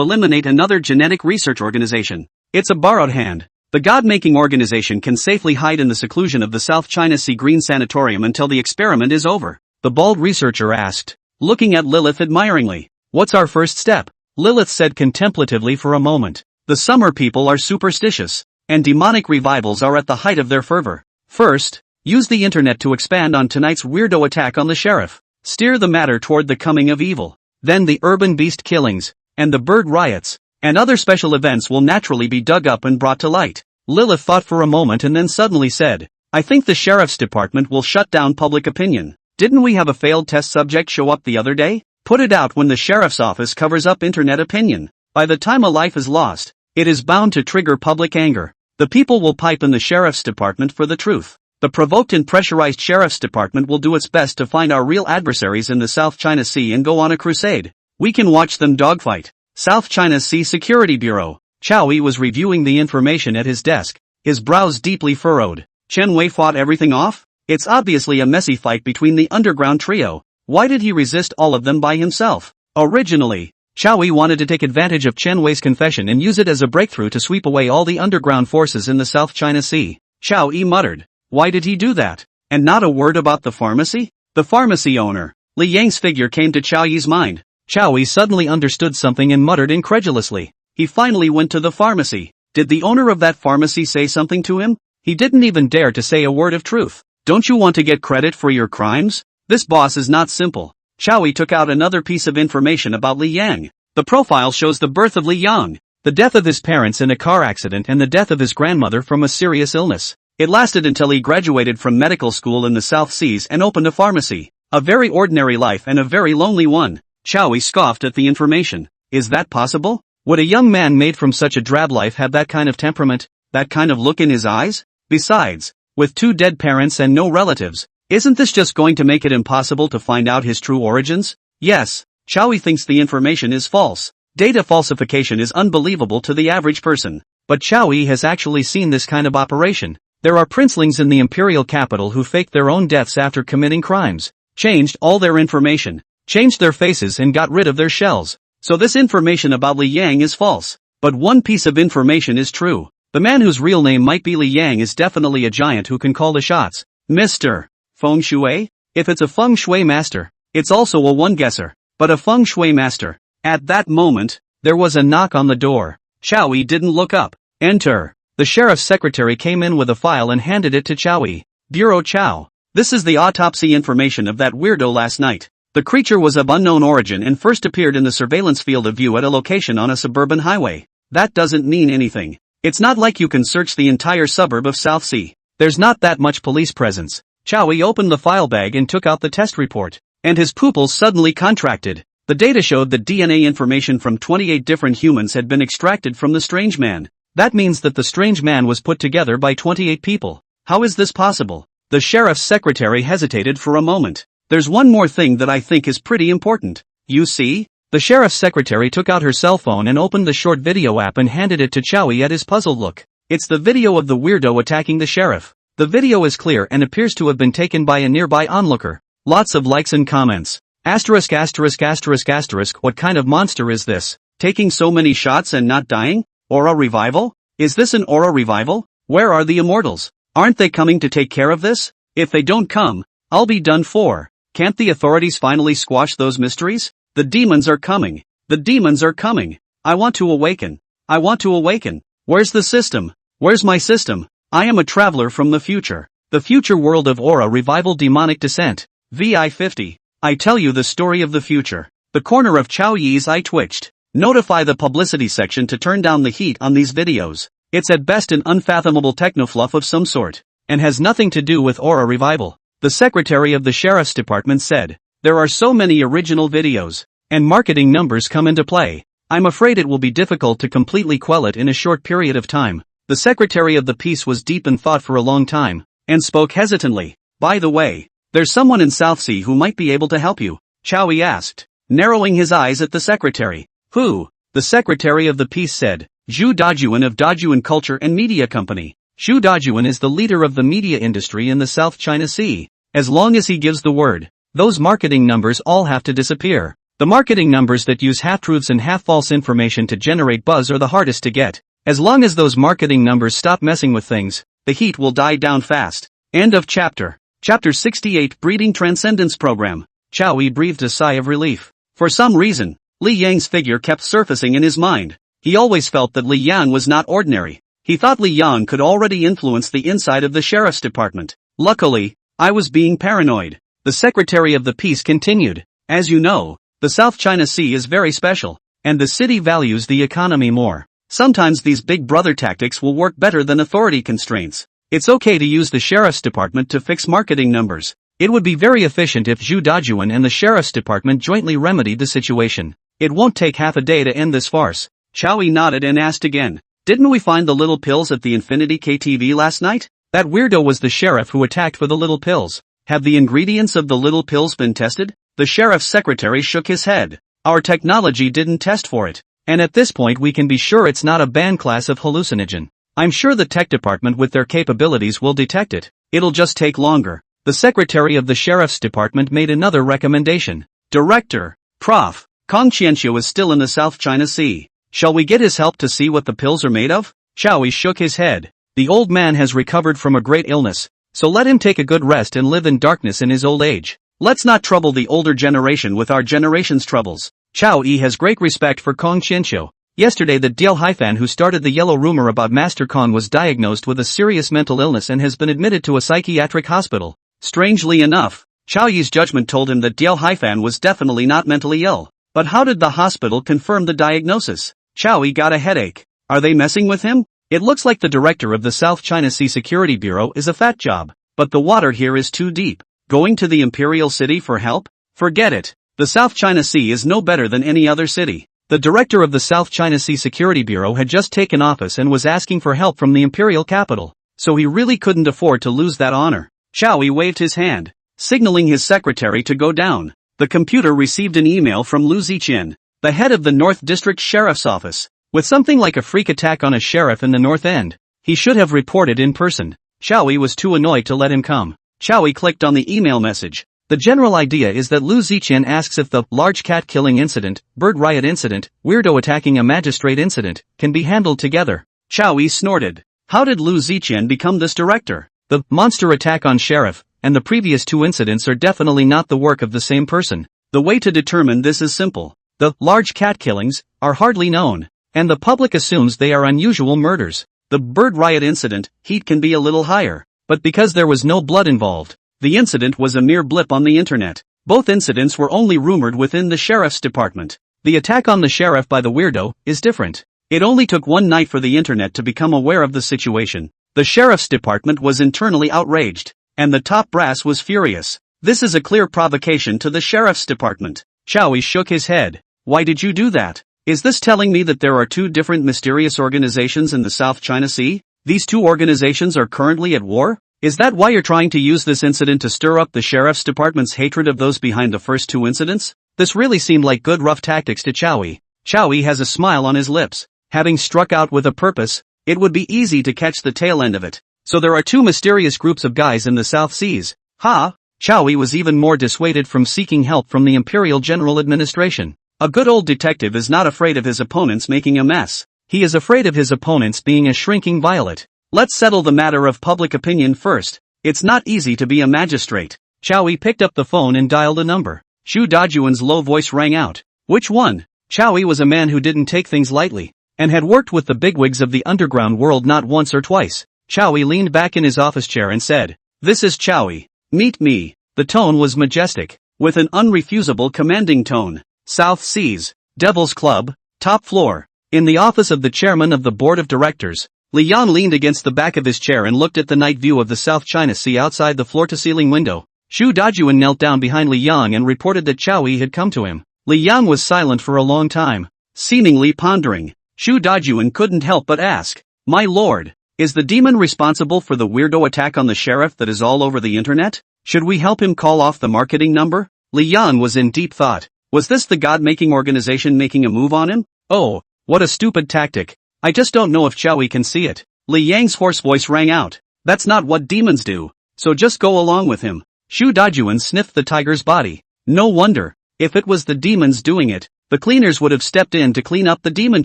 eliminate another genetic research organization. It's a borrowed hand. The God-making organization can safely hide in the seclusion of the South China Sea Green Sanatorium until the experiment is over. The bald researcher asked, looking at Lilith admiringly. "What's our first step?" Lilith said contemplatively for a moment. "The summer people are superstitious, and demonic revivals are at the height of their fervor. First, use the internet to expand on tonight's weirdo attack on the sheriff. Steer the matter toward the coming of evil. Then the urban beast killings, and the bird riots, and other special events will naturally be dug up and brought to light." Lilith thought for a moment and then suddenly said, "I think the sheriff's department will shut down public opinion. Didn't we have a failed test subject show up the other day? Put it out when the sheriff's office covers up internet opinion. By the time a life is lost, it is bound to trigger public anger. The people will pipe in the sheriff's department for the truth. The provoked and pressurized sheriff's department will do its best to find our real adversaries in the South China Sea and go on a crusade. We can watch them dogfight." South China Sea Security Bureau. Chow Yi was reviewing the information at his desk, his brows deeply furrowed. Chen Wei fought everything off? It's obviously a messy fight between the underground trio. Why did he resist all of them by himself? Originally, Chow Yi wanted to take advantage of Chen Wei's confession and use it as a breakthrough to sweep away all the underground forces in the South China Sea. Chow Yi muttered. Why did he do that? And not a word about the pharmacy? The pharmacy owner. Li Yang's figure came to Chow Yi's mind. Chow Yi suddenly understood something and muttered incredulously. He finally went to the pharmacy. Did the owner of that pharmacy say something to him? He didn't even dare to say a word of truth. Don't you want to get credit for your crimes? This boss is not simple. Chow Yi took out another piece of information about Li Yang. The profile shows the birth of Li Yang, the death of his parents in a car accident and the death of his grandmother from a serious illness. It lasted until he graduated from medical school in the South Seas and opened a pharmacy. A very ordinary life and a very lonely one. Chow Yi scoffed at the information. Is that possible? Would a young man made from such a drab life have that kind of temperament, that kind of look in his eyes? Besides, with 2 dead parents and no relatives, isn't this just going to make it impossible to find out his true origins? Yes, Chow Yi thinks the information is false. Data falsification is unbelievable to the average person. But Chow Yi has actually seen this kind of operation. There are princelings in the imperial capital who faked their own deaths after committing crimes, changed all their information, changed their faces and got rid of their shells. So this information about Li Yang is false. But one piece of information is true. The man whose real name might be Li Yang is definitely a giant who can call the shots. Mr. Feng Shui? If it's a Feng Shui master, it's also a one-guesser, but a Feng Shui master. At that moment, there was a knock on the door. Chow Yi didn't look up. Enter. The sheriff's secretary came in with a file and handed it to Chow Yi. Bureau Chow. This is the autopsy information of that weirdo last night. The creature was of unknown origin and first appeared in the surveillance field of view at a location on a suburban highway. That doesn't mean anything. It's not like you can search the entire suburb of South Sea. There's not that much police presence. Chowie opened the file bag and took out the test report. And his pupils suddenly contracted. The data showed that DNA information from 28 different humans had been extracted from the strange man. That means that the strange man was put together by 28 people. How is this possible? The sheriff's secretary hesitated for a moment. There's one more thing that I think is pretty important. You see? The sheriff's secretary took out her cell phone and opened the short video app and handed it to Chowie at his puzzled look. It's the video of the weirdo attacking the sheriff. The video is clear and appears to have been taken by a nearby onlooker. Lots of likes and comments. Asterisk asterisk asterisk asterisk. What kind of monster is this? Taking so many shots and not dying? Aura revival? Is this an aura revival? Where are the immortals? Aren't they coming to take care of this? If they don't come, I'll be done for. Can't the authorities finally squash those mysteries? The demons are coming. The demons are coming. I want to awaken. I want to awaken. Where's the system? Where's my system? I am a traveler from the future. The future world of aura revival demonic descent. VI 50. I tell you the story of the future. The corner of Chow Yi's eye twitched. Notify the publicity section to turn down the heat on these videos. It's at best an unfathomable technofluff of some sort, and has nothing to do with aura revival. The secretary of the sheriff's department said, there are so many original videos, and marketing numbers come into play. I'm afraid it will be difficult to completely quell it in a short period of time. The secretary of the piece was deep in thought for a long time, and spoke hesitantly. By the way, there's someone in South Sea who might be able to help you, Chowie asked, narrowing his eyes at the secretary. Who? The secretary of the piece said, Zhu Dajuan of Dajuan Culture and Media Company. Zhu Dajuan is the leader of the media industry in the South China Sea. As long as he gives the word, those marketing numbers all have to disappear. The marketing numbers that use half-truths and half-false information to generate buzz are the hardest to get. As long as those marketing numbers stop messing with things, the heat will die down fast. End of chapter. Chapter 68 Breeding Transcendence Program. Chowie breathed a sigh of relief. For some reason, Li Yang's figure kept surfacing in his mind. He always felt that Li Yang was not ordinary. He thought Li Yang could already influence the inside of the sheriff's department. Luckily, I was being paranoid. The secretary of the piece continued. As you know, the South China Sea is very special, and the city values the economy more. Sometimes these big brother tactics will work better than authority constraints. It's okay to use the sheriff's department to fix marketing numbers. It would be very efficient if Zhu Dajuan and the sheriff's department jointly remedied the situation. It won't take half a day to end this farce. Chowie nodded and asked again. Didn't we find the little pills at the Infinity KTV last night? That weirdo was the sheriff who attacked for the little pills. Have the ingredients of the little pills been tested? The sheriff's secretary shook his head. Our technology didn't test for it. And at this point we can be sure it's not a banned class of hallucinogen. I'm sure the tech department with their capabilities will detect it. It'll just take longer. The secretary of the sheriff's department made another recommendation. Director, Prof. Kong Qianqiu is still in the South China Sea. Shall we get his help to see what the pills are made of? Chowie shook his head. The old man has recovered from a great illness, so let him take a good rest and live in darkness in his old age. Let's not trouble the older generation with our generation's troubles. Chow Yi has great respect for Kong Qianqiu. Yesterday the Diao Haifan who started the yellow rumor about Master Kong was diagnosed with a serious mental illness and has been admitted to a psychiatric hospital. Strangely enough, Chow Yi's judgment told him that Diao Haifan was definitely not mentally ill. But how did the hospital confirm the diagnosis? Chow Yi got a headache. Are they messing with him? It looks like the director of the South China Sea Security Bureau is a fat job. But the water here is too deep. Going to the Imperial City for help? Forget it. The South China Sea is no better than any other city. The director of the South China Sea Security Bureau had just taken office and was asking for help from the imperial capital. So he really couldn't afford to lose that honor. Chow Yi waved his hand, signaling his secretary to go down. The computer received an email from Lu Ziqian, the head of the North District Sheriff's Office, with something like a freak attack on a sheriff in the North End. He should have reported in person. Chow Yi was too annoyed to let him come. Chow Yi clicked on the email message. The general idea is that Lu Ziqian asks if the large cat killing incident, bird riot incident, weirdo attacking a magistrate incident, can be handled together. Chow Yi snorted. How did Lu Ziqian become this director? The monster attack on sheriff and the previous two incidents are definitely not the work of the same person. The way to determine this is simple. The large cat killings are hardly known, and the public assumes they are unusual murders. The bird riot incident, heat can be a little higher, but because there was no blood involved, the incident was a mere blip on the internet. Both incidents were only rumored within the sheriff's department. The attack on the sheriff by the weirdo is different. It only took one night for the internet to become aware of the situation. The sheriff's department was internally outraged, and the top brass was furious. This is a clear provocation to the sheriff's department. Chowie shook his head. Why did you do that? Is this telling me that there are two different mysterious organizations in the South China Sea? These two organizations are currently at war? Is that why you're trying to use this incident to stir up the sheriff's department's hatred of those behind the first two incidents? This really seemed like good rough tactics to Chowie. Chowie has a smile on his lips. Having struck out with a purpose, it would be easy to catch the tail end of it. So there are two mysterious groups of guys in the South Seas. Ha! Chowie was even more dissuaded from seeking help from the Imperial General Administration. A good old detective is not afraid of his opponents making a mess. He is afraid of his opponents being a shrinking violet. Let's settle the matter of public opinion first. It's not easy to be a magistrate. Chowie picked up the phone and dialed a number. Xu Dajuan's low voice rang out. Which one? Chowie was a man who didn't take things lightly, and had worked with the bigwigs of the underground world not once or twice. Chowie leaned back in his office chair and said, "This is Chowie. Meet me." The tone was majestic, with an unrefusable commanding tone. South Seas, Devil's Club, top floor. In the office of the chairman of the board of directors, Li Yang leaned against the back of his chair and looked at the night view of the South China Sea outside the floor-to-ceiling window. Xu Dajuan knelt down behind Li Yang and reported that Chowie had come to him. Li Yang was silent for a long time, seemingly pondering. Xu Dajuan couldn't help but ask, "My lord, is the demon responsible for the weirdo attack on the sheriff that is all over the internet? Should we help him call off the marketing number?" Li Yang was in deep thought. Was this the god-making organization making a move on him? Oh, what a stupid tactic. I just don't know if Chowie can see it. Li Yang's hoarse voice rang out. That's not what demons do. So just go along with him. Xu Dajuan sniffed the tiger's body. No wonder. If it was the demons doing it, the cleaners would have stepped in to clean up the demon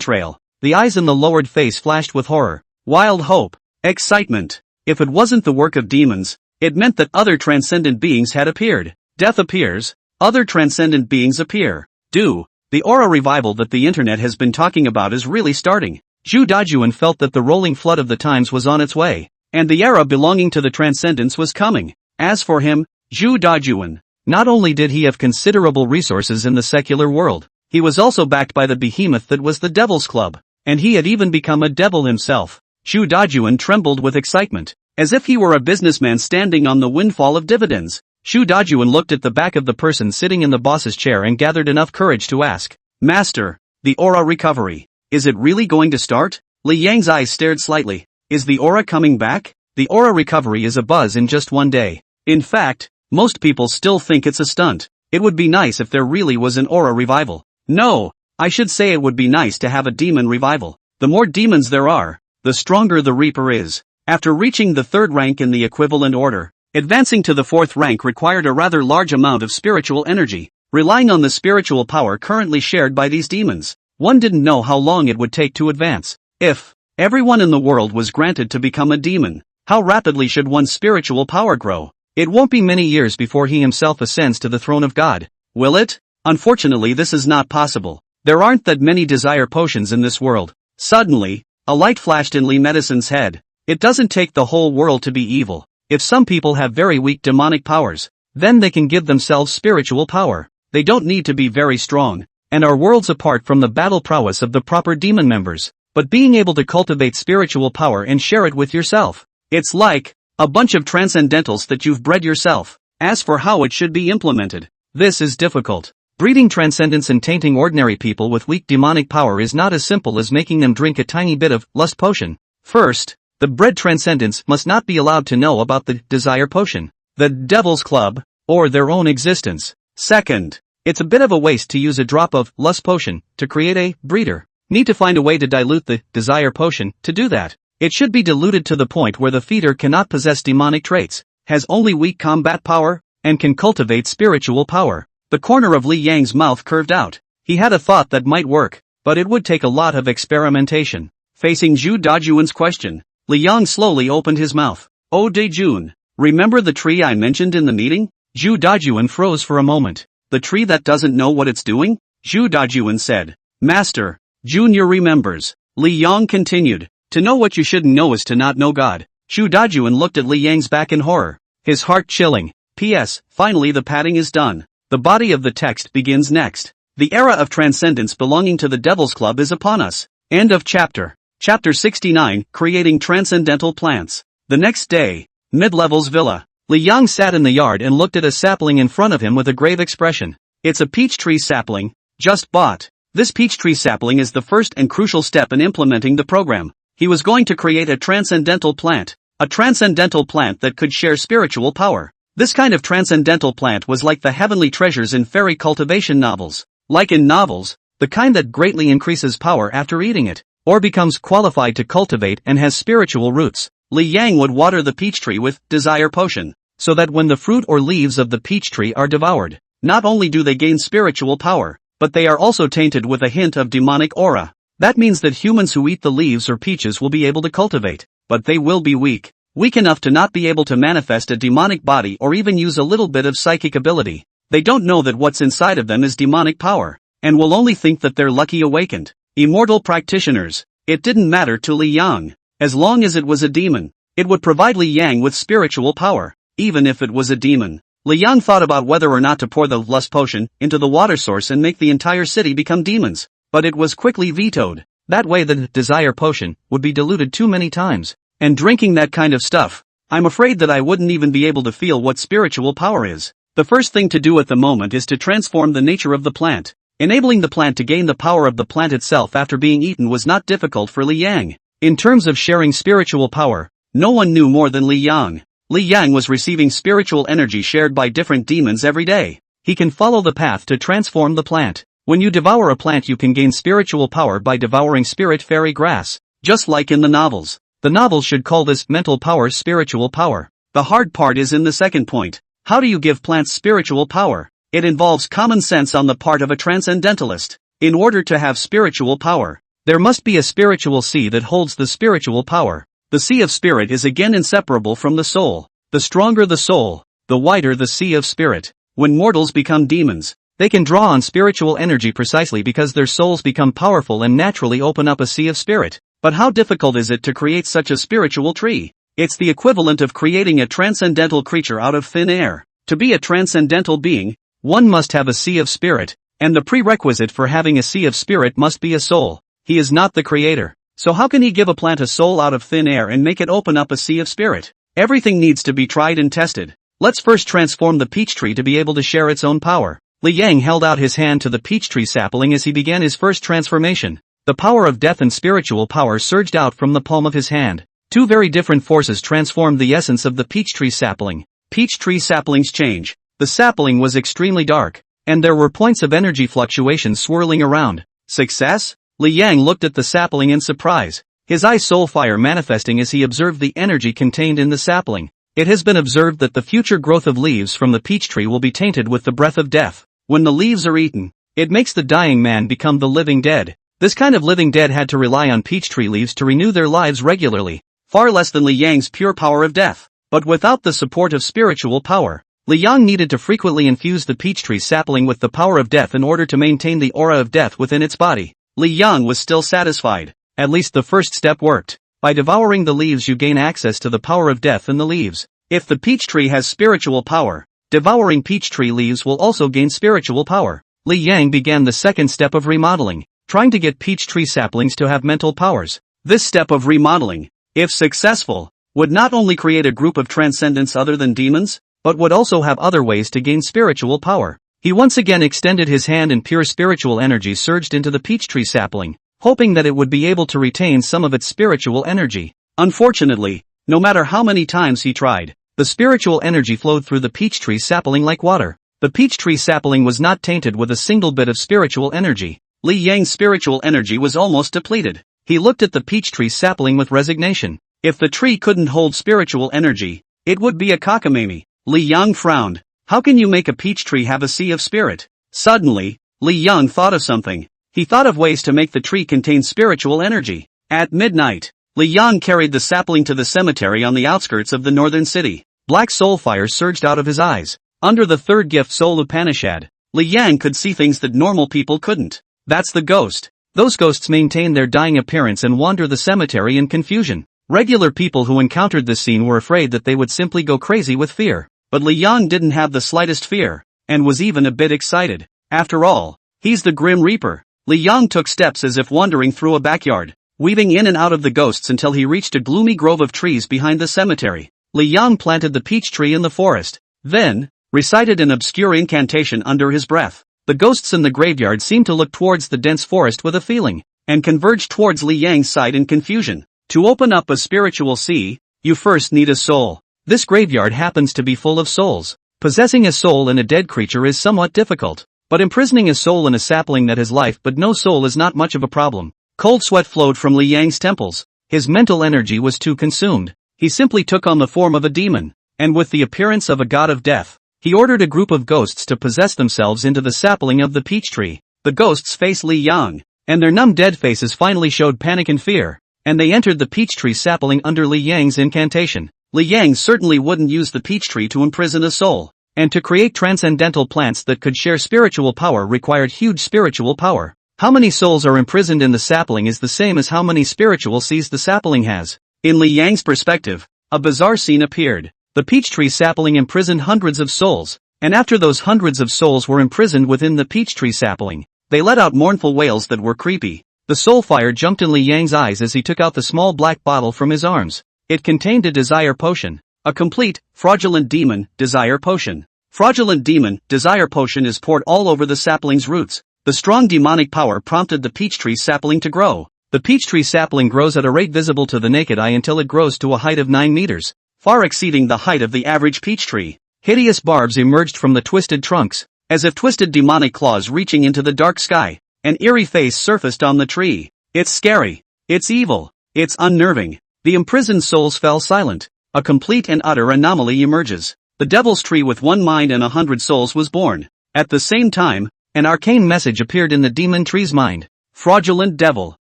trail. The eyes in the lowered face flashed with horror, wild hope, excitement. If it wasn't the work of demons, it meant that other transcendent beings had appeared. Death appears, other transcendent beings appear. The aura revival that the internet has been talking about is really starting. Xu Dajuan felt that the rolling flood of the times was on its way, and the era belonging to the transcendence was coming. As for him, Xu Dajuan, not only did he have considerable resources in the secular world, he was also backed by the behemoth that was the Devil's Club, and he had even become a devil himself. Xu Dajuan trembled with excitement, as if he were a businessman standing on the windfall of dividends. Xu Dajuan looked at the back of the person sitting in the boss's chair and gathered enough courage to ask, "Master, the aura recovery, is it really going to start?" Li Yang's eyes stared slightly. Is the aura coming back? The aura recovery is a buzz in just one day. In fact, most people still think it's a stunt. It would be nice if there really was an aura revival. No, I should say it would be nice to have a demon revival. The more demons there are, the stronger the Reaper is. After reaching the third rank in the equivalent order, advancing to the fourth rank required a rather large amount of spiritual energy, relying on the spiritual power currently shared by these demons. One didn't know how long it would take to advance. If everyone in the world was granted to become a demon, how rapidly should one's spiritual power grow? It won't be many years before he himself ascends to the throne of God. Will it? Unfortunately, this is not possible. There aren't that many desire potions in this world. Suddenly, a light flashed in Li Medicine's head. It doesn't take the whole world to be evil. If some people have very weak demonic powers, then they can give themselves spiritual power. They don't need to be very strong, and are worlds apart from the battle prowess of the proper demon members. But being able to cultivate spiritual power and share it with yourself, it's like a bunch of transcendentals that you've bred yourself. As for how it should be implemented, this is difficult. Breeding transcendence and tainting ordinary people with weak demonic power is not as simple as making them drink a tiny bit of lust potion. First, the bred transcendents must not be allowed to know about the desire potion, the Devil's Club, or their own existence. Second, it's a bit of a waste to use a drop of lust potion to create a breeder. Need to find a way to dilute the desire potion. To do that, it should be diluted to the point where the feeder cannot possess demonic traits, has only weak combat power, and can cultivate spiritual power. The corner of Li Yang's mouth curved out. He had a thought that might work, but it would take a lot of experimentation. Facing Xu Dajuan's question, Li Yang slowly opened his mouth. "Oh Dejun, remember the tree I mentioned in the meeting?" Xu Dajuan froze for a moment. "The tree that doesn't know what it's doing?" Xu Dajuan said. "Master, Junior remembers." Li Yang continued. "To know what you shouldn't know is to not know God." Xu Dajuan looked at Li Yang's back in horror, his heart chilling. "P.S. Finally the padding is done. The body of the text begins next. The era of transcendence belonging to the Devil's Club is upon us. End of chapter. Chapter 69, Creating Transcendental Plants. The next day, Mid-Level's Villa. Li Yang sat in the yard and looked at a sapling in front of him with a grave expression. It's a peach tree sapling, just bought. This peach tree sapling is the first and crucial step in implementing the program. He was going to create a transcendental plant that could share spiritual power. This kind of transcendental plant was like the heavenly treasures in fairy cultivation novels. Like in novels, the kind that greatly increases power after eating it, or becomes qualified to cultivate and has spiritual roots. Li Yang would water the peach tree with desire potion, so that when the fruit or leaves of the peach tree are devoured, not only do they gain spiritual power, but they are also tainted with a hint of demonic aura. That means that humans who eat the leaves or peaches will be able to cultivate, but they will be weak enough to not be able to manifest a demonic body or even use a little bit of psychic ability. They don't know that what's inside of them is demonic power, and will only think that they're lucky awakened, immortal practitioners. It didn't matter to Li Yang. As long as it was a demon, it would provide Li Yang with spiritual power, even if it was a demon. Li Yang thought about whether or not to pour the lust potion into the water source and make the entire city become demons, but it was quickly vetoed. That way the desire potion would be diluted too many times, and drinking that kind of stuff, I'm afraid that I wouldn't even be able to feel what spiritual power is. The first thing to do at the moment is to transform the nature of the plant. Enabling the plant to gain the power of the plant itself after being eaten was not difficult for Li Yang. In terms of sharing spiritual power, no one knew more than Li Yang. Li Yang was receiving spiritual energy shared by different demons every day. He can follow the path to transform the plant. When you devour a plant, you can gain spiritual power by devouring spirit fairy grass, just like in the novels. The novels should call this mental power spiritual power. The hard part is in the second point. How do you give plants spiritual power? It involves common sense on the part of a transcendentalist. In order to have spiritual power, there must be a spiritual sea that holds the spiritual power. The sea of spirit is again inseparable from the soul. The stronger the soul, the wider the sea of spirit. When mortals become demons, they can draw on spiritual energy precisely because their souls become powerful and naturally open up a sea of spirit. But how difficult is it to create such a spiritual tree? It's the equivalent of creating a transcendental creature out of thin air. To be a transcendental being, one must have a sea of spirit, and the prerequisite for having a sea of spirit must be a soul. He is not the creator. So how can he give a plant a soul out of thin air and make it open up a sea of spirit? Everything needs to be tried and tested. Let's first transform the peach tree to be able to share its own power. Li Yang held out his hand to the peach tree sapling as he began his first transformation. The power of death and spiritual power surged out from the palm of his hand. Two very different forces transformed the essence of the peach tree sapling. Peach tree saplings change. The sapling was extremely dark, and there were points of energy fluctuations swirling around. Success? Li Yang looked at the sapling in surprise, his eye soul fire manifesting as he observed the energy contained in the sapling. It has been observed that the future growth of leaves from the peach tree will be tainted with the breath of death. When the leaves are eaten, it makes the dying man become the living dead. This kind of living dead had to rely on peach tree leaves to renew their lives regularly, far less than Li Yang's pure power of death. But without the support of spiritual power, Li Yang needed to frequently infuse the peach tree sapling with the power of death in order to maintain the aura of death within its body. Li Yang was still satisfied. At least the first step worked. By devouring the leaves you gain access to the power of death in the leaves. If the peach tree has spiritual power, devouring peach tree leaves will also gain spiritual power. Li Yang began the second step of remodeling, trying to get peach tree saplings to have mental powers. This step of remodeling, if successful, would not only create a group of transcendents other than demons, but would also have other ways to gain spiritual power. He once again extended his hand and pure spiritual energy surged into the peach tree sapling, hoping that it would be able to retain some of its spiritual energy. Unfortunately, no matter how many times he tried, the spiritual energy flowed through the peach tree sapling like water. The peach tree sapling was not tainted with a single bit of spiritual energy. Li Yang's spiritual energy was almost depleted. He looked at the peach tree sapling with resignation. If the tree couldn't hold spiritual energy, it would be a cockamamie. Li Yang frowned. How can you make a peach tree have a sea of spirit? Suddenly, Li Yang thought of something. He thought of ways to make the tree contain spiritual energy. At midnight, Li Yang carried the sapling to the cemetery on the outskirts of the northern city. Black soul fire surged out of his eyes. Under the third gift Soul Upanishad, Li Yang could see things that normal people couldn't. That's the ghost. Those ghosts maintain their dying appearance and wander the cemetery in confusion. Regular people who encountered this scene were afraid that they would simply go crazy with fear. But Li Yang didn't have the slightest fear. and was even a bit excited. After all, he's the Grim Reaper. Li Yang took steps as if wandering through a backyard, weaving in and out of the ghosts until he reached a gloomy grove of trees behind the cemetery. Li Yang planted the peach tree in the forest, then recited an obscure incantation under his breath. The ghosts in the graveyard seemed to look towards the dense forest with a feeling, and converged towards Li Yang's side in confusion. To open up a spiritual sea, you first need a soul. This graveyard happens to be full of souls. Possessing a soul in a dead creature is somewhat difficult, but imprisoning a soul in a sapling that has life but no soul is not much of a problem. Cold sweat flowed from Li Yang's temples. His mental energy was too consumed. He simply took on the form of a demon, and with the appearance of a god of death, he ordered a group of ghosts to possess themselves into the sapling of the peach tree. The ghosts faced Li Yang, and their numb dead faces finally showed panic and fear, and they entered the peach tree sapling under Li Yang's incantation. Li Yang certainly wouldn't use the peach tree to imprison a soul, and to create transcendental plants that could share spiritual power required huge spiritual power. How many souls are imprisoned in the sapling is the same as how many spiritual seeds the sapling has. In Li Yang's perspective, a bizarre scene appeared. The peach tree sapling imprisoned hundreds of souls, and after those hundreds of souls were imprisoned within the peach tree sapling, they let out mournful wails that were creepy. The soul fire jumped in Li Yang's eyes as he took out the small black bottle from his arms. It contained a desire potion. A complete, fraudulent demon, desire potion. Fraudulent demon, desire potion is poured all over the sapling's roots. The strong demonic power prompted the peach tree sapling to grow. The peach tree sapling grows at a rate visible to the naked eye until it grows to a height of 9 meters, far exceeding the height of the average peach tree. Hideous barbs emerged from the twisted trunks, as if twisted demonic claws reaching into the dark sky. An eerie face surfaced on the tree. It's scary. It's evil. It's unnerving. The imprisoned souls fell silent. A complete and utter anomaly emerges. The devil's tree with 1 mind and 100 souls was born. At the same time, an arcane message appeared in the demon tree's mind. Fraudulent devil.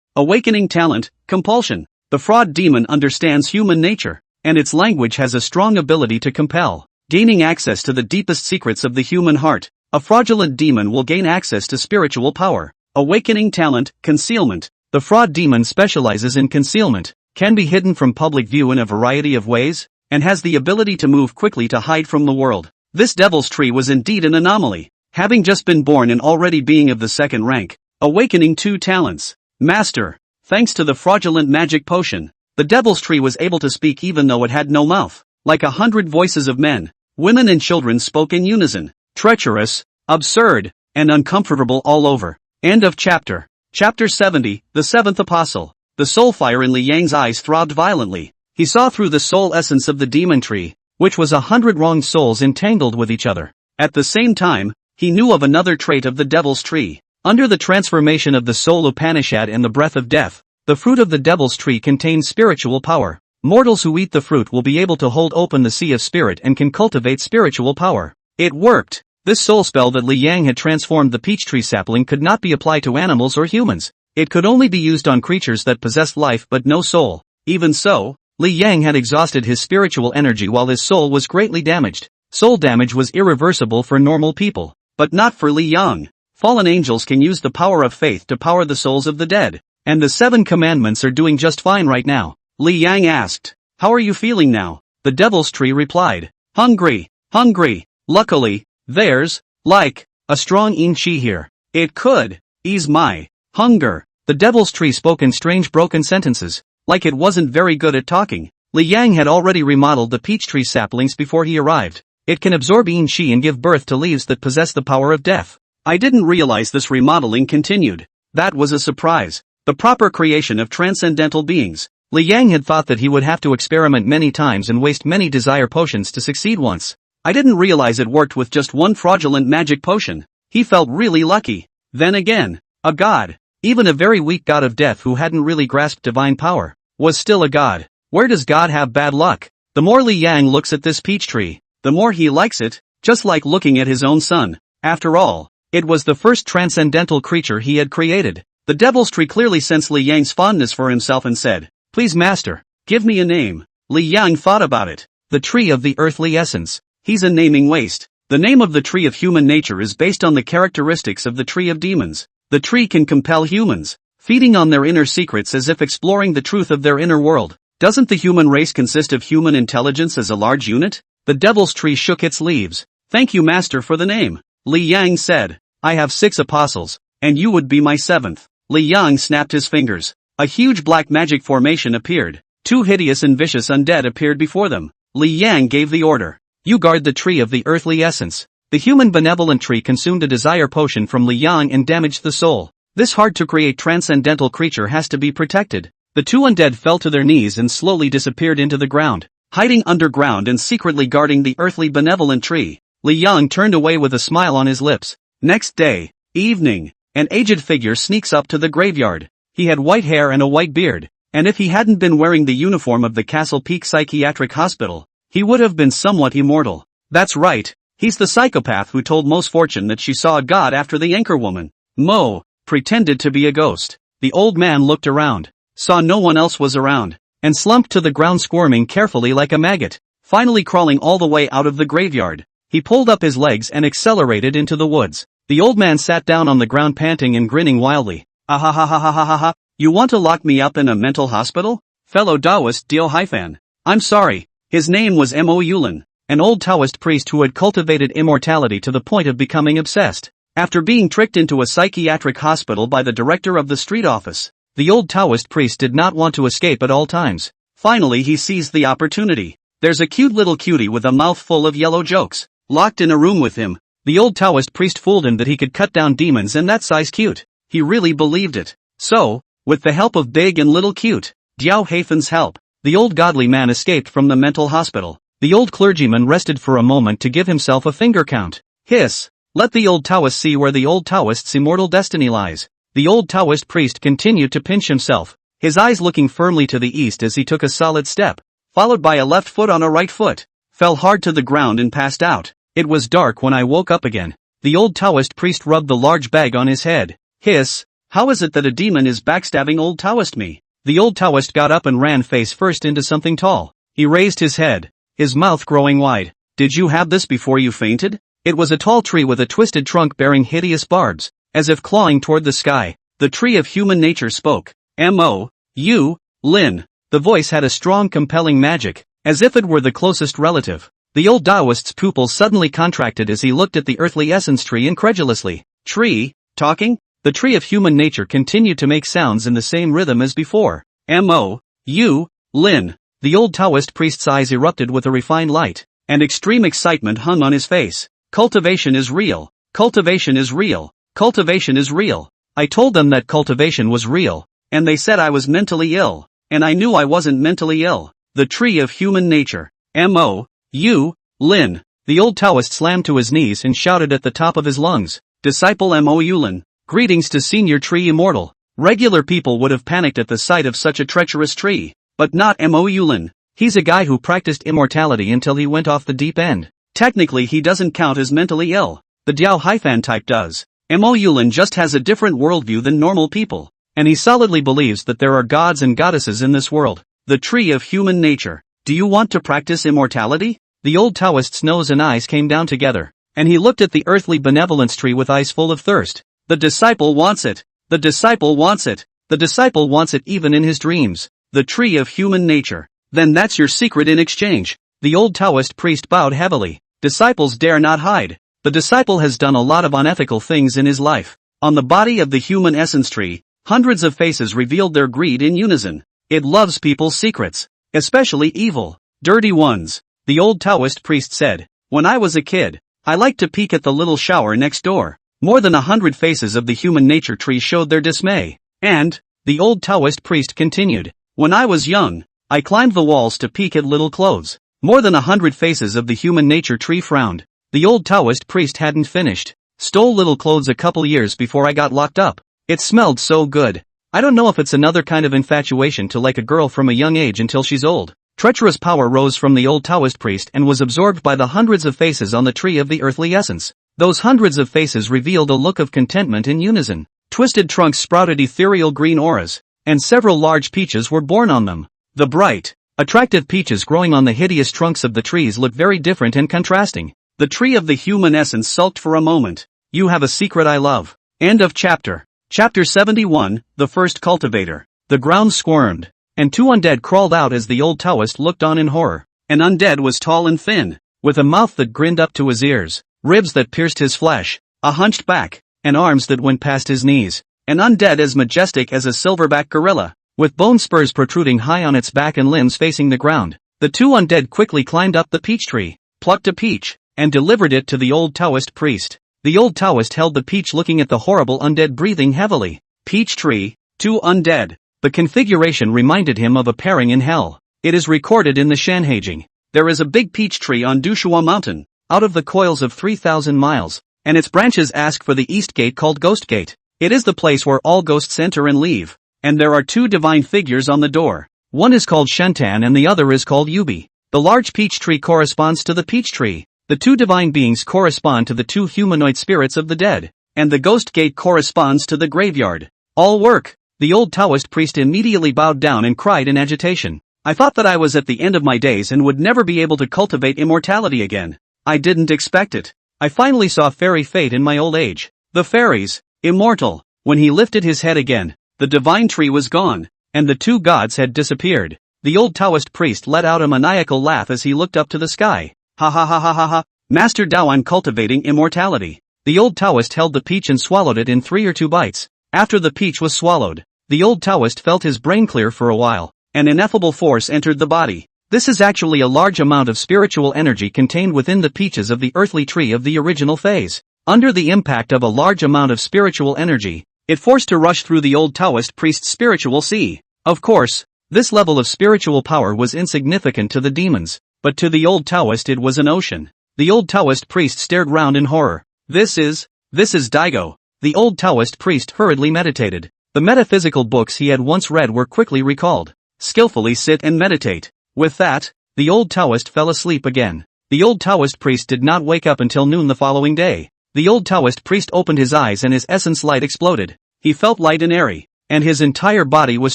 Awakening talent, compulsion. The fraud demon understands human nature, and its language has a strong ability to compel, gaining access to the deepest secrets of the human heart. A fraudulent demon will gain access to spiritual power. Awakening talent, concealment. The fraud demon specializes in concealment, can be hidden from public view in a variety of ways, and has the ability to move quickly to hide from the world. This devil's tree was indeed an anomaly, having just been born and already being of the second rank. Awakening 2 talents. Master. Thanks to the fraudulent magic potion, the devil's tree was able to speak even though it had no mouth. Like 100 voices of men, women and children spoke in unison. Treacherous, absurd, and uncomfortable all over. End of chapter. Chapter 70, The Seventh Apostle. The soul fire in Li Yang's eyes throbbed violently. He saw through the soul essence of the demon tree, which was 100 wronged souls entangled with each other. At the same time, he knew of another trait of the devil's tree. Under the transformation of the soul Upanishad and the breath of death, the fruit of the devil's tree contains spiritual power. Mortals who eat the fruit will be able to hold open the sea of spirit and can cultivate spiritual power. It worked. This soul spell that Li Yang had transformed the peach tree sapling could not be applied to animals or humans. It could only be used on creatures that possessed life but no soul. Even so, Li Yang had exhausted his spiritual energy while his soul was greatly damaged. Soul damage was irreversible for normal people, but not for Li Yang. Fallen angels can use the power of faith to power the souls of the dead, and the 7 commandments are doing just fine right now. Li Yang asked, "How are you feeling now?" The devil's tree replied, "Hungry, hungry. Luckily, there's, like, a strong yin chi here. It could ease my hunger." The devil's tree spoke in strange broken sentences, like it wasn't very good at talking. Li Yang had already remodeled the peach tree saplings before he arrived. It can absorb yin chi and give birth to leaves that possess the power of death. I didn't realize this remodeling continued. That was a surprise. The proper creation of transcendental beings. Li Yang had thought that he would have to experiment many times and waste many desire potions to succeed once. I didn't realize it worked with just one fraudulent magic potion. He felt really lucky. Then again, a god, even a very weak god of death who hadn't really grasped divine power, was still a god. Where does God have bad luck? The more Li Yang looks at this peach tree, the more he likes it, just like looking at his own son. After all, it was the first transcendental creature he had created. The devil's tree clearly sensed Li Yang's fondness for himself and said, "Please master, give me a name." Li Yang thought about it. The tree of the earthly essence. He's a naming waste. The name of the tree of human nature is based on the characteristics of the tree of demons. The tree can compel humans, feeding on their inner secrets as if exploring the truth of their inner world. Doesn't the human race consist of human intelligence as a large unit? The devil's tree shook its leaves. "Thank you, master, for the name. Li Yang said. I have 6 apostles, and you would be my 7th. Li Yang snapped his fingers. A huge black magic formation appeared. 2 hideous and vicious undead appeared before them. Li Yang gave the order. You guard the tree of the earthly essence. The human benevolent tree consumed a desire potion from Li Yang and damaged the soul. This hard-to-create transcendental creature has to be protected. The 2 undead fell to their knees and slowly disappeared into the ground, hiding underground and secretly guarding the earthly benevolent tree. Li Yang turned away with a smile on his lips. Next day, evening, an aged figure sneaks up to the graveyard. He had white hair and a white beard, and if he hadn't been wearing the uniform of the Castle Peak Psychiatric Hospital, he would have been somewhat immortal. That's right, he's the psychopath who told Mo's fortune that she saw a god after the anchorwoman. Mo pretended to be a ghost. The old man looked around, saw no one else was around, and slumped to the ground squirming carefully like a maggot. Finally crawling all the way out of the graveyard, he pulled up his legs and accelerated into the woods. The old man sat down on the ground panting and grinning wildly. Ah ha ha ha ha ha ha ha, you want to lock me up in a mental hospital? Fellow Taoist Dio Haifan. I'm sorry. His name was Mo Yulin, an old Taoist priest who had cultivated immortality to the point of becoming obsessed. After being tricked into a psychiatric hospital by the director of the street office, the old Taoist priest did not want to escape at all times. Finally he seized the opportunity. There's a cute little cutie with a mouth full of yellow jokes, locked in a room with him. The old Taoist priest fooled him that he could cut down demons and that size cute. He really believed it. So, with the help of Big and Little Cute, Diao Haifan's help, the old godly man escaped from the mental hospital. The old clergyman rested for a moment to give himself a finger count. Hiss! Let the old Taoist see where the old Taoist's immortal destiny lies. The old Taoist priest continued to pinch himself, his eyes looking firmly to the east as he took a solid step, followed by a left foot on a right foot, fell hard to the ground and passed out. It was dark when I woke up again. The old Taoist priest rubbed the large bag on his head. Hiss! How is it that a demon is backstabbing old Taoist me? The old Taoist got up and ran face first into something tall. He raised his head, his mouth growing wide. Did you have this before you fainted? It was a tall tree with a twisted trunk bearing hideous barbs, as if clawing toward the sky. The tree of human nature spoke. M.O. U. Lin. The voice had a strong compelling magic, as if it were the closest relative. The old Taoist's pupils suddenly contracted as he looked at the earthly essence tree incredulously. Tree? Talking? The tree of human nature continued to make sounds in the same rhythm as before. M.O. U. Lin. The old Taoist priest's eyes erupted with a refined light, and extreme excitement hung on his face. Cultivation is real. Cultivation is real. Cultivation is real. I told them that cultivation was real, and they said I was mentally ill, and I knew I wasn't mentally ill. The tree of human nature. M.O. U. Lin. The old Taoist slammed to his knees and shouted at the top of his lungs. Disciple M.O. Yulin. Greetings to Senior Tree Immortal. Regular people would have panicked at the sight of such a treacherous tree, but not M.O. Yulin. He's a guy who practiced immortality until he went off the deep end. Technically he doesn't count as mentally ill. The Diao Haifan type does. M.O. Yulin just has a different worldview than normal people, and he solidly believes that there are gods and goddesses in this world. The tree of human nature. Do you want to practice immortality? The old Taoist's nose and eyes came down together, and he looked at the earthly benevolence tree with eyes full of thirst. The disciple wants it. The disciple wants it. The disciple wants it even in his dreams. The tree of human nature. Then that's your secret in exchange. The old Taoist priest bowed heavily. Disciples dare not hide. The disciple has done a lot of unethical things in his life. On the body of the human essence tree, hundreds of faces revealed their greed in unison. It loves people's secrets, especially evil, dirty ones. The old Taoist priest said, when I was a kid, I liked to peek at the little shower next door. More than 100 faces of the human nature tree showed their dismay. And, the old Taoist priest continued, when I was young, I climbed the walls to peek at little clothes. More than 100 faces of the human nature tree frowned. The old Taoist priest hadn't finished. Stole little clothes a couple years before I got locked up. It smelled so good. I don't know if it's another kind of infatuation to like a girl from a young age until she's old. Treacherous power rose from the old Taoist priest and was absorbed by the hundreds of faces on the tree of the earthly essence. Those hundreds of faces revealed a look of contentment in unison. Twisted trunks sprouted ethereal green auras, and several large peaches were born on them. The bright, attractive peaches growing on the hideous trunks of the trees looked very different and contrasting. The tree of the human essence sulked for a moment. You have a secret I love. End of chapter. Chapter 71, The First Cultivator. The ground squirmed, and 2 undead crawled out as the old Taoist looked on in horror. An undead was tall and thin, with a mouth that grinned up to his ears. ribs that pierced his flesh, a hunched back, and arms that went past his knees. An undead as majestic as a silverback gorilla, with bone spurs protruding high on its back and limbs facing the ground. The two undead quickly climbed up the peach tree, plucked a peach, and delivered it to the old Taoist priest. The old Taoist held the peach looking at the horrible undead breathing heavily. Peach tree, two undead. The configuration reminded him of a pairing in hell. It is recorded in the Shanhaijing. There is a big peach tree on Dushua Mountain, out of the coils of 3,000 miles, and its branches ask for the east gate called Ghost Gate. It is the place where all ghosts enter and leave, and there are two divine figures on the door. One is called Shentan and the other is called Yubi. The large peach tree corresponds to the peach tree. The two divine beings correspond to the two humanoid spirits of the dead, and the Ghost Gate corresponds to the graveyard. All work. The old Taoist priest immediately bowed down and cried in agitation. I thought that I was at the end of my days and would never be able to cultivate immortality again. I didn't expect it. I finally saw fairy fate in my old age. The fairies, immortal. When he lifted his head again, the divine tree was gone, and the two gods had disappeared. The old Taoist priest let out a maniacal laugh as he looked up to the sky. Ha ha ha ha ha ha. Master Dao, I'm cultivating immortality. The old Taoist held the peach and swallowed it in 3 or 2 bites. After the peach was swallowed, the old Taoist felt his brain clear for a while. An ineffable force entered the body. This is actually a large amount of spiritual energy contained within the peaches of the earthly tree of the original phase. Under the impact of a large amount of spiritual energy, it forced to rush through the old Taoist priest's spiritual sea. Of course, this level of spiritual power was insignificant to the demons, but to the old Taoist it was an ocean. The old Taoist priest stared round in horror. This is Daigo. The old Taoist priest hurriedly meditated. The metaphysical books he had once read were quickly recalled. Skillfully sit and meditate. With that, the old Taoist fell asleep again. The old Taoist priest did not wake up until noon the following day. The old Taoist priest opened his eyes and his essence light exploded. He felt light and airy, and his entire body was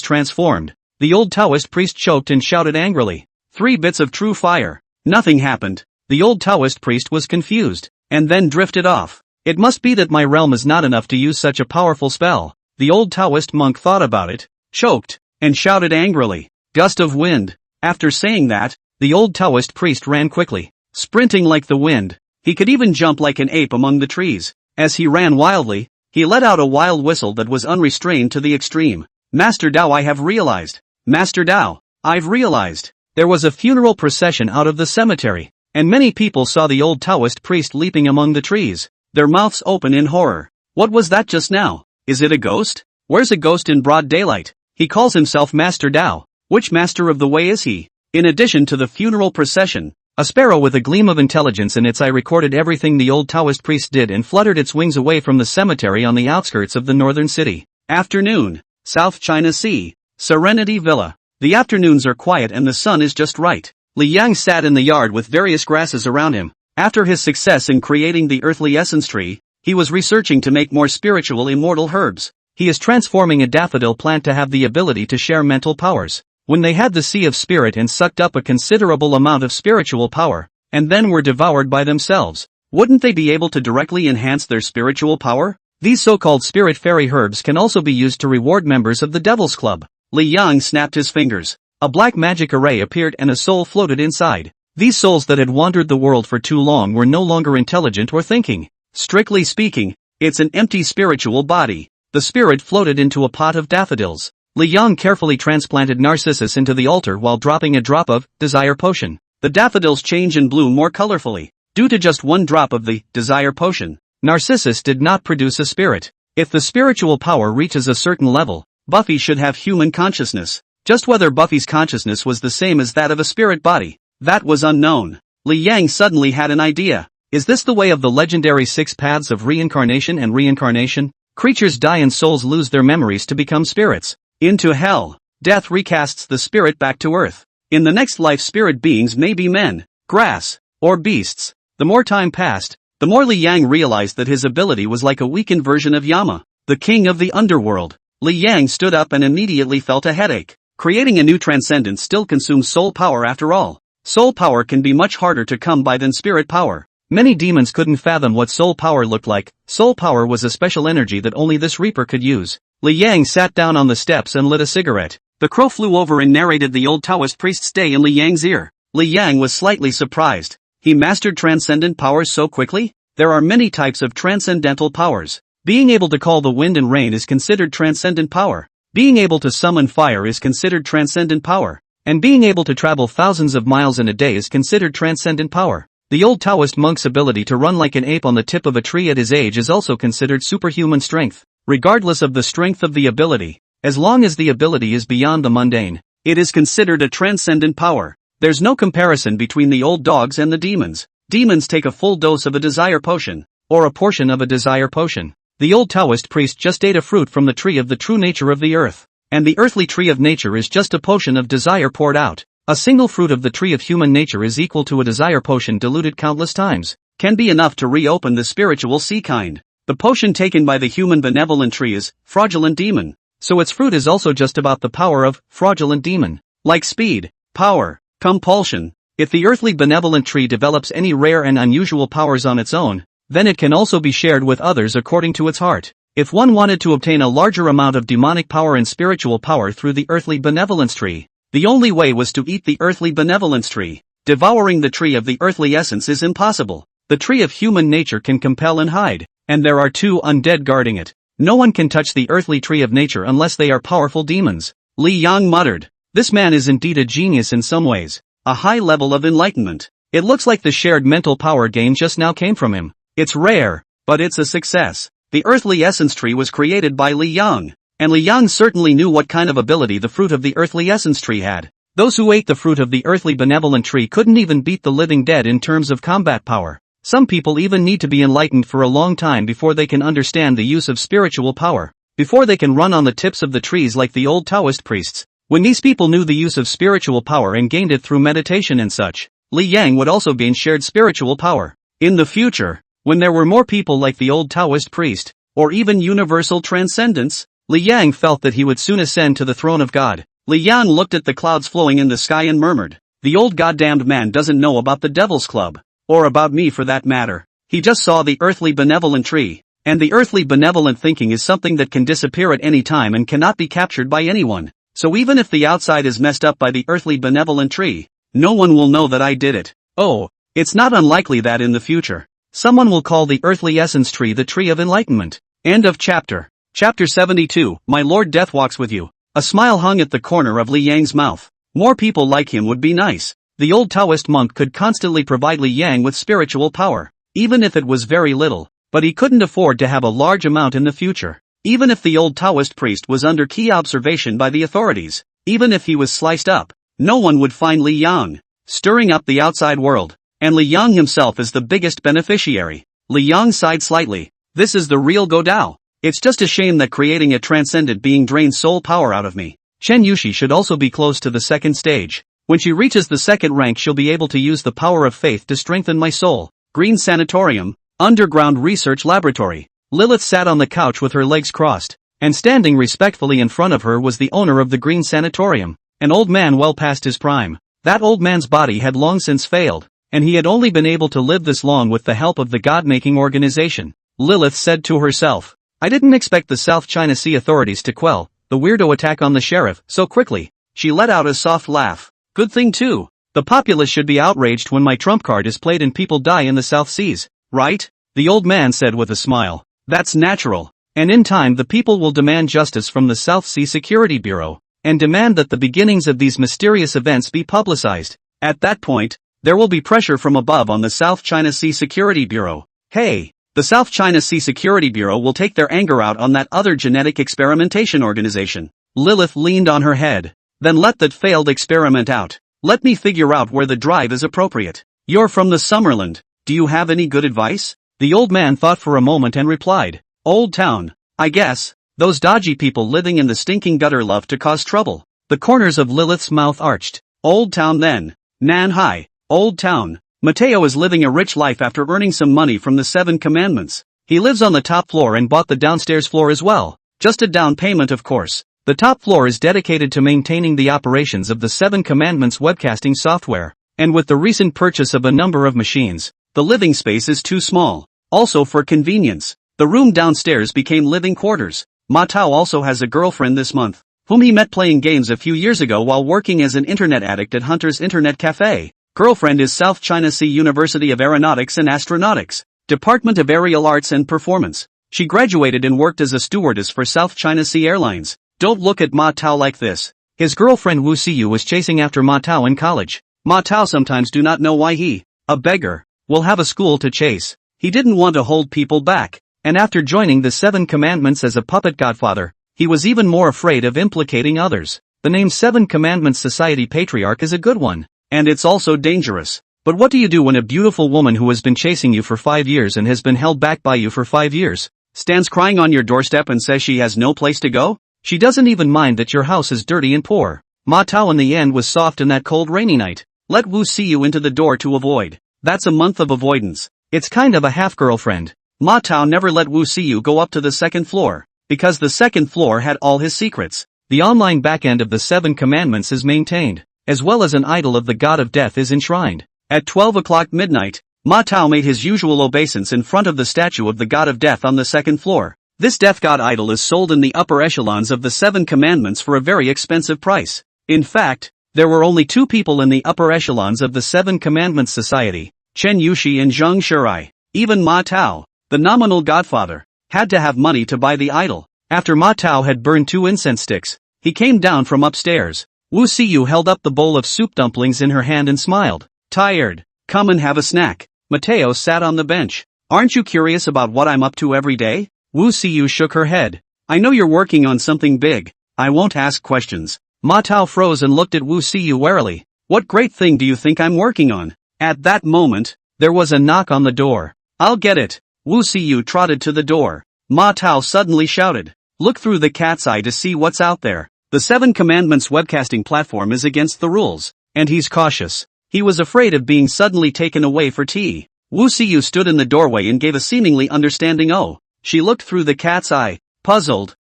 transformed. The old Taoist priest choked and shouted angrily. 3 bits of true fire. Nothing happened. The old Taoist priest was confused, and then drifted off. It must be that my realm is not enough to use such a powerful spell. The old Taoist monk thought about it, choked, and shouted angrily. Gust of wind. After saying that, the old Taoist priest ran quickly, sprinting like the wind. He could even jump like an ape among the trees. As he ran wildly, he let out a wild whistle that was unrestrained to the extreme. Master Dao, I have realized. Master Dao, I've realized. There was a funeral procession out of the cemetery, and many people saw the old Taoist priest leaping among the trees, their mouths open in horror. What was that just now? Is it a ghost? Where's a ghost in broad daylight? He calls himself Master Dao. Which master of the way is he? In addition to the funeral procession, a sparrow with a gleam of intelligence in its eye recorded everything the old Taoist priest did and fluttered its wings away from the cemetery on the outskirts of the northern city. Afternoon, South China Sea, Serenity Villa. The afternoons are quiet and the sun is just right. Li Yang sat in the yard with various grasses around him. After his success in creating the earthly essence tree, he was researching to make more spiritual immortal herbs. He is transforming a daffodil plant to have the ability to share mental powers. When they had the sea of spirit and sucked up a considerable amount of spiritual power, and then were devoured by themselves, wouldn't they be able to directly enhance their spiritual power? These so-called spirit fairy herbs can also be used to reward members of the Devil's Club. Li Yang snapped his fingers. A black magic array appeared and a soul floated inside. These souls that had wandered the world for too long were no longer intelligent or thinking. Strictly speaking, it's an empty spiritual body. The spirit floated into a pot of daffodils. Li Yang carefully transplanted Narcissus into the altar while dropping a drop of desire potion. The daffodils change and bloom more colorfully. Due to just 1 drop of the desire potion, Narcissus did not produce a spirit. If the spiritual power reaches a certain level, Buffy should have human consciousness. Just whether Buffy's consciousness was the same as that of a spirit body, that was unknown. Li Yang suddenly had an idea. Is this the way of the legendary 6 paths of reincarnation and reincarnation? Creatures die and souls lose their memories to become spirits. Into hell. Death recasts the spirit back to earth. In the next life spirit beings may be men, grass, or beasts. The more time passed, the more Li Yang realized that his ability was like a weakened version of Yama, the king of the underworld. Li Yang stood up and immediately felt a headache. Creating a new transcendence still consumes soul power after all. Soul power can be much harder to come by than spirit power. Many demons couldn't fathom what soul power looked like. Soul power was a special energy that only this reaper could use. Li Yang sat down on the steps and lit a cigarette. The crow flew over and narrated the old Taoist priest's day in Li Yang's ear. Li Yang was slightly surprised. He mastered transcendent powers so quickly? There are many types of transcendental powers. Being able to call the wind and rain is considered transcendent power. Being able to summon fire is considered transcendent power. And being able to travel thousands of miles in a day is considered transcendent power. The old Taoist monk's ability to run like an ape on the tip of a tree at his age is also considered superhuman strength. Regardless of the strength of the ability, as long as the ability is beyond the mundane, it is considered a transcendent power. There's no comparison between the old dogs and the demons. Demons take a full dose of a desire potion, or a portion of a desire potion. The old Taoist priest just ate a fruit from the tree of the true nature of the earth. And the earthly tree of nature is just a potion of desire poured out. A single fruit of the tree of human nature is equal to a desire potion diluted countless times. Can be enough to reopen the spiritual sea kind. The potion taken by the human benevolent tree is fraudulent demon. So its fruit is also just about the power of fraudulent demon. Like speed, power, compulsion. If the earthly benevolent tree develops any rare and unusual powers on its own, then it can also be shared with others according to its heart. If one wanted to obtain a larger amount of demonic power and spiritual power through the earthly benevolence tree, the only way was to eat the earthly benevolence tree. Devouring the tree of the earthly essence is impossible. The tree of human nature can compel and hide, and there are two undead guarding it. No one can touch the earthly tree of nature unless they are powerful demons. Li Yang muttered. This man is indeed a genius in some ways. A high level of enlightenment. It looks like the shared mental power gain just now came from him. It's rare, but it's a success. The earthly essence tree was created by Li Yang, and Li Yang certainly knew what kind of ability the fruit of the earthly essence tree had. Those who ate the fruit of the earthly benevolent tree couldn't even beat the living dead in terms of combat power. Some people even need to be enlightened for a long time before they can understand the use of spiritual power, before they can run on the tips of the trees like the old Taoist priests. When these people knew the use of spiritual power and gained it through meditation and such, Li Yang would also gain shared spiritual power. In the future, when there were more people like the old Taoist priest, or even universal transcendence, Li Yang felt that he would soon ascend to the throne of God. Li Yang looked at the clouds flowing in the sky and murmured, "The old goddamned man doesn't know about the Devil's Club, or about me for that matter. He just saw the earthly benevolent tree, and the earthly benevolent thinking is something that can disappear at any time and cannot be captured by anyone. So even if the outside is messed up by the earthly benevolent tree, no one will know that I did it. Oh, it's not unlikely that in the future, someone will call the earthly essence tree the tree of enlightenment." End of chapter. Chapter 72, My Lord Death walks with you. A smile hung at the corner of Li Yang's mouth. More people like him would be nice. The old Taoist monk could constantly provide Li Yang with spiritual power, even if it was very little, but he couldn't afford to have a large amount in the future. Even if the old Taoist priest was under key observation by the authorities, even if he was sliced up, no one would find Li Yang, stirring up the outside world, and Li Yang himself is the biggest beneficiary. Li Yang sighed slightly. This is the real Godao. It's just a shame that creating a transcendent being drains soul power out of me. Chen Yushi should also be close to the second stage. When she reaches the second rank she'll be able to use the power of faith to strengthen my soul. Green Sanatorium, Underground Research Laboratory. Lilith sat on the couch with her legs crossed, and standing respectfully in front of her was the owner of the Green Sanatorium, an old man well past his prime. That old man's body had long since failed, and he had only been able to live this long with the help of the God-making organization. Lilith said to herself, I didn't expect the South China Sea authorities to quell the weirdo attack on the sheriff so quickly. She let out a soft laugh. Good thing too. The populace should be outraged when my trump card is played and people die in the South Seas, right? The old man said with a smile. That's natural. And in time the people will demand justice from the South Sea Security Bureau, and demand that the beginnings of these mysterious events be publicized. At that point, there will be pressure from above on the South China Sea Security Bureau. Hey! The South China Sea Security Bureau will take their anger out on that other genetic experimentation organization. Lilith leaned on her head. Then let that failed experiment out. Let me figure out where the drive is appropriate. You're from the Summerland. Do you have any good advice? The old man thought for a moment and replied. Old Town. I guess. Those dodgy people living in the stinking gutter love to cause trouble. The corners of Lilith's mouth arched. Old Town then. Nanhai. Old Town. Mateo is living a rich life after earning some money from the 7 commandments. He lives on the top floor and bought the downstairs floor as well. Just a down payment of course. The top floor is dedicated to maintaining the operations of the 7 commandments webcasting software. And with the recent purchase of a number of machines, the living space is too small. Also for convenience, the room downstairs became living quarters. Matao also has a girlfriend this month, whom he met playing games a few years ago while working as an internet addict at Hunter's Internet Cafe. Girlfriend is South China Sea University of Aeronautics and Astronautics. Department of Aerial Arts and Performance. She graduated and worked as a stewardess for South China Sea Airlines. Don't look at Ma Tao like this. His girlfriend Wu Siyu was chasing after Ma Tao in college. Ma Tao sometimes do not know why he, a beggar, will have a school to chase. He didn't want to hold people back, and after joining the Seven Commandments as a puppet godfather, he was even more afraid of implicating others. The name Seven Commandments Society Patriarch is a good one, and it's also dangerous. But what do you do when a beautiful woman who has been chasing you for 5 years and has been held back by you for 5 years, stands crying on your doorstep and says she has no place to go? She doesn't even mind that your house is dirty and poor. Ma Tao in the end was soft in that cold rainy night. Let Wu Siyu into the door to avoid. That's a month of avoidance. It's kind of a half-girlfriend. Ma Tao never let Wu Siyu go up to the second floor, because the second floor had all his secrets. The online backend of the Seven Commandments is maintained, as well as an idol of the god of death is enshrined. At 12 o'clock midnight, Ma Tao made his usual obeisance in front of the statue of the god of death on the second floor. This death god idol is sold in the upper echelons of the Seven Commandments for a very expensive price. In fact, there were only 2 people in the upper echelons of the Seven Commandments Society, Chen Yushi and Zheng Shirai. Even Ma Tao, the nominal godfather, had to have money to buy the idol. After Ma Tao had burned 2 incense sticks, he came down from upstairs. Wu Siyu held up the bowl of soup dumplings in her hand and smiled. Tired? Come and have a snack. Mateo sat on the bench. Aren't you curious about what I'm up to every day? Wu Siyu shook her head. I know you're working on something big. I won't ask questions. Ma Tao froze and looked at Wu Siyu warily. What great thing do you think I'm working on? At that moment, there was a knock on the door. I'll get it. Wu Siyu trotted to the door. Ma Tao suddenly shouted. Look through the cat's eye to see what's out there. The Seven Commandments webcasting platform is against the rules, and he's cautious. He was afraid of being suddenly taken away for tea. Wu Siyu stood in the doorway and gave a seemingly understanding oh. She looked through the cat's eye, puzzled.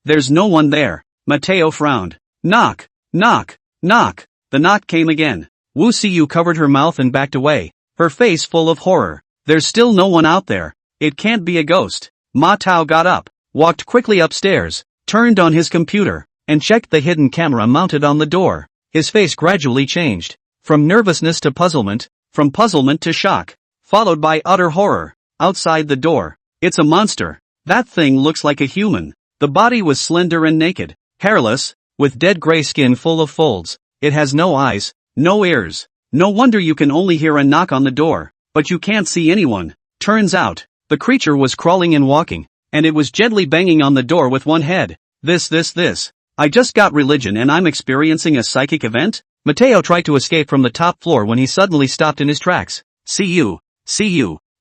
There's no one there. Mateo frowned. Knock, knock, knock. The knock came again. Wu Siyu covered her mouth and backed away, her face full of horror. There's still no one out there. It can't be a ghost. Ma Tao got up, walked quickly upstairs, turned on his computer, and checked the hidden camera mounted on the door. His face gradually changed. From nervousness to puzzlement, from puzzlement to shock, followed by utter horror. Outside the door. It's a monster. That thing looks like a human. The body was slender and naked, hairless, with dead gray skin full of folds. It has no eyes, no ears. No wonder you can only hear a knock on the door, but you can't see anyone. Turns out, the creature was crawling and walking, and it was gently banging on the door with one head. This. I just got religion and I'm experiencing a psychic event? Mateo tried to escape from the top floor when he suddenly stopped in his tracks. See you.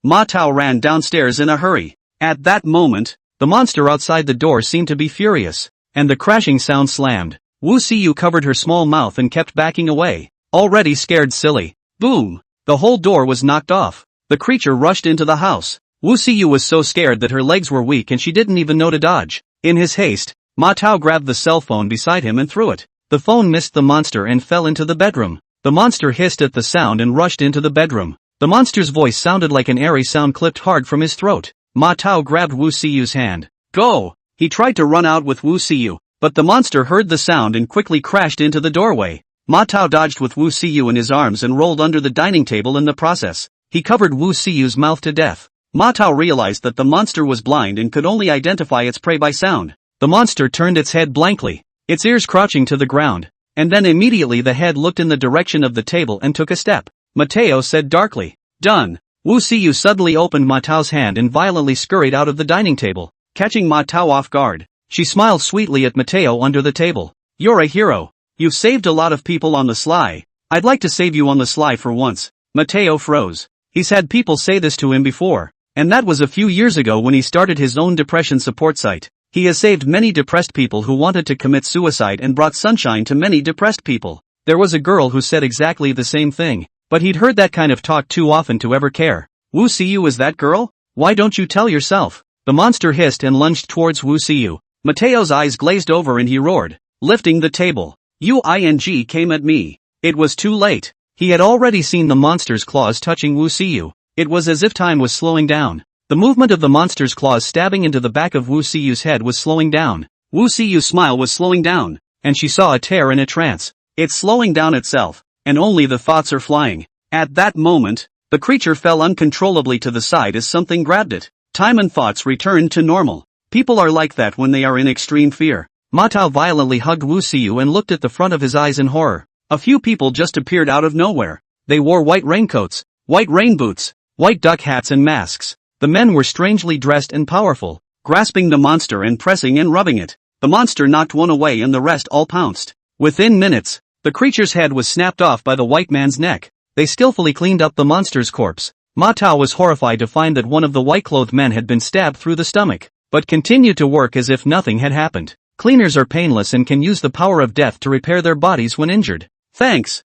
Ma Tao ran downstairs in a hurry. At that moment, the monster outside the door seemed to be furious, and the crashing sound slammed. Wu Siyu covered her small mouth and kept backing away, already scared silly. Boom! The whole door was knocked off. The creature rushed into the house. Wu Siyu was so scared that her legs were weak and she didn't even know to dodge. In his haste, Ma Tao grabbed the cell phone beside him and threw it. The phone missed the monster and fell into the bedroom. The monster hissed at the sound and rushed into the bedroom. The monster's voice sounded like an airy sound clipped hard from his throat. Ma Tao grabbed Wu Siyu's hand. Go! He tried to run out with Wu Siyu, but the monster heard the sound and quickly crashed into the doorway. Ma Tao dodged with Wu Siyu in his arms and rolled under the dining table in the process. He covered Wu Siyu's mouth to death. Ma Tao realized that the monster was blind and could only identify its prey by sound. The monster turned its head blankly, its ears crouching to the ground, and then immediately the head looked in the direction of the table and took a step. Mateo said darkly, Done. Wu Siyu suddenly opened Ma Tao's hand and violently scurried out of the dining table, catching Ma Tao off guard. She smiled sweetly at Mateo under the table. You're a hero. You've saved a lot of people on the sly. I'd like to save you on the sly for once. Mateo froze. He's had people say this to him before, and that was a few years ago when he started his own depression support site. He has saved many depressed people who wanted to commit suicide and brought sunshine to many depressed people. There was a girl who said exactly the same thing, but he'd heard that kind of talk too often to ever care. Wu Siyu is that girl? Why don't you tell yourself? The monster hissed and lunged towards Wu Siyu. Mateo's eyes glazed over and he roared, lifting the table. Uing came at me. It was too late. He had already seen the monster's claws touching Wu Siyu. It was as if time was slowing down. The movement of the monster's claws stabbing into the back of Wu Siyu's head was slowing down. Wu Siyu's smile was slowing down, and she saw a tear in a trance. It's slowing down itself, and only the thoughts are flying. At that moment, The creature fell uncontrollably to the side as something grabbed it. Time and thoughts returned to normal. People are like that when they are in extreme fear. Ma Tao violently hugged Wu Xiu and looked at the front of his eyes in horror. A few people just appeared out of nowhere. They wore white raincoats, white rain boots, white duck hats and masks. The men were strangely dressed and powerful, grasping the monster and pressing and rubbing it. The monster knocked one away and the rest all pounced. Within minutes, the creature's head was snapped off by the white man's neck. They skillfully cleaned up the monster's corpse. Ma Tao was horrified to find that one of the white-clothed men had been stabbed through the stomach, but continued to work as if nothing had happened. Cleaners are painless and can use the power of death to repair their bodies when injured. Thanks.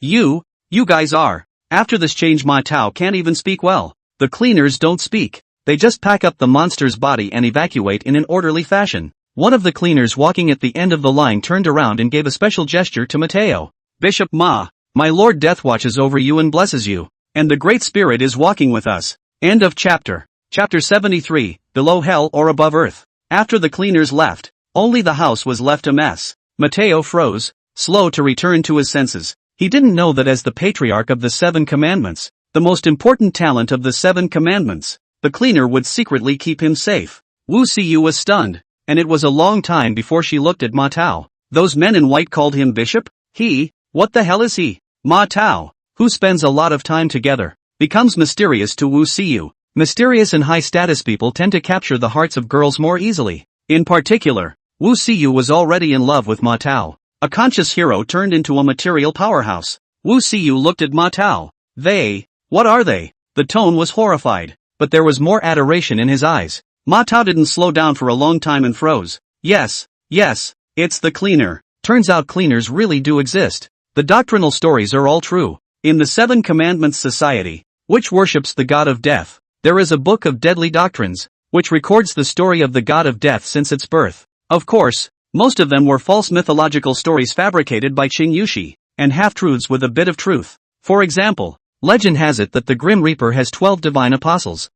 You guys are. After this change Ma Tao can't even speak well. The cleaners don't speak. They just pack up the monster's body and evacuate in an orderly fashion. One of the cleaners walking at the end of the line turned around and gave a special gesture to Mateo. Bishop Ma, my Lord Death watches over you and blesses you. And the Great Spirit is walking with us. End of chapter. Chapter 73, Below Hell or Above Earth. After the cleaners left, only the house was left a mess. Mateo froze, slow to return to his senses. He didn't know that as the patriarch of the 7 commandments, the most important talent of the 7 commandments, the cleaner would secretly keep him safe. Wu Xiu was stunned, and it was a long time before she looked at Ma Tao. Those men in white called him bishop? What the hell is he? Ma Tao, who spends a lot of time together, becomes mysterious to Wu Xiu. Mysterious and high-status people tend to capture the hearts of girls more easily. In particular, Wu Xiu was already in love with Ma Tao, a conscious hero turned into a material powerhouse. Wu Xiu looked at Ma Tao. What are they? The tone was horrified, but there was more adoration in his eyes. Ma Tao didn't slow down for a long time and froze. Yes, it's the cleaner. Turns out cleaners really do exist. The doctrinal stories are all true. In the 7 Commandments Society, which worships the god of death, there is a book of deadly doctrines, which records the story of the god of death since its birth. Of course, most of them were false mythological stories fabricated by Qing Yushi, and half-truths with a bit of truth. For example, legend has it that the Grim Reaper has 12 divine apostles.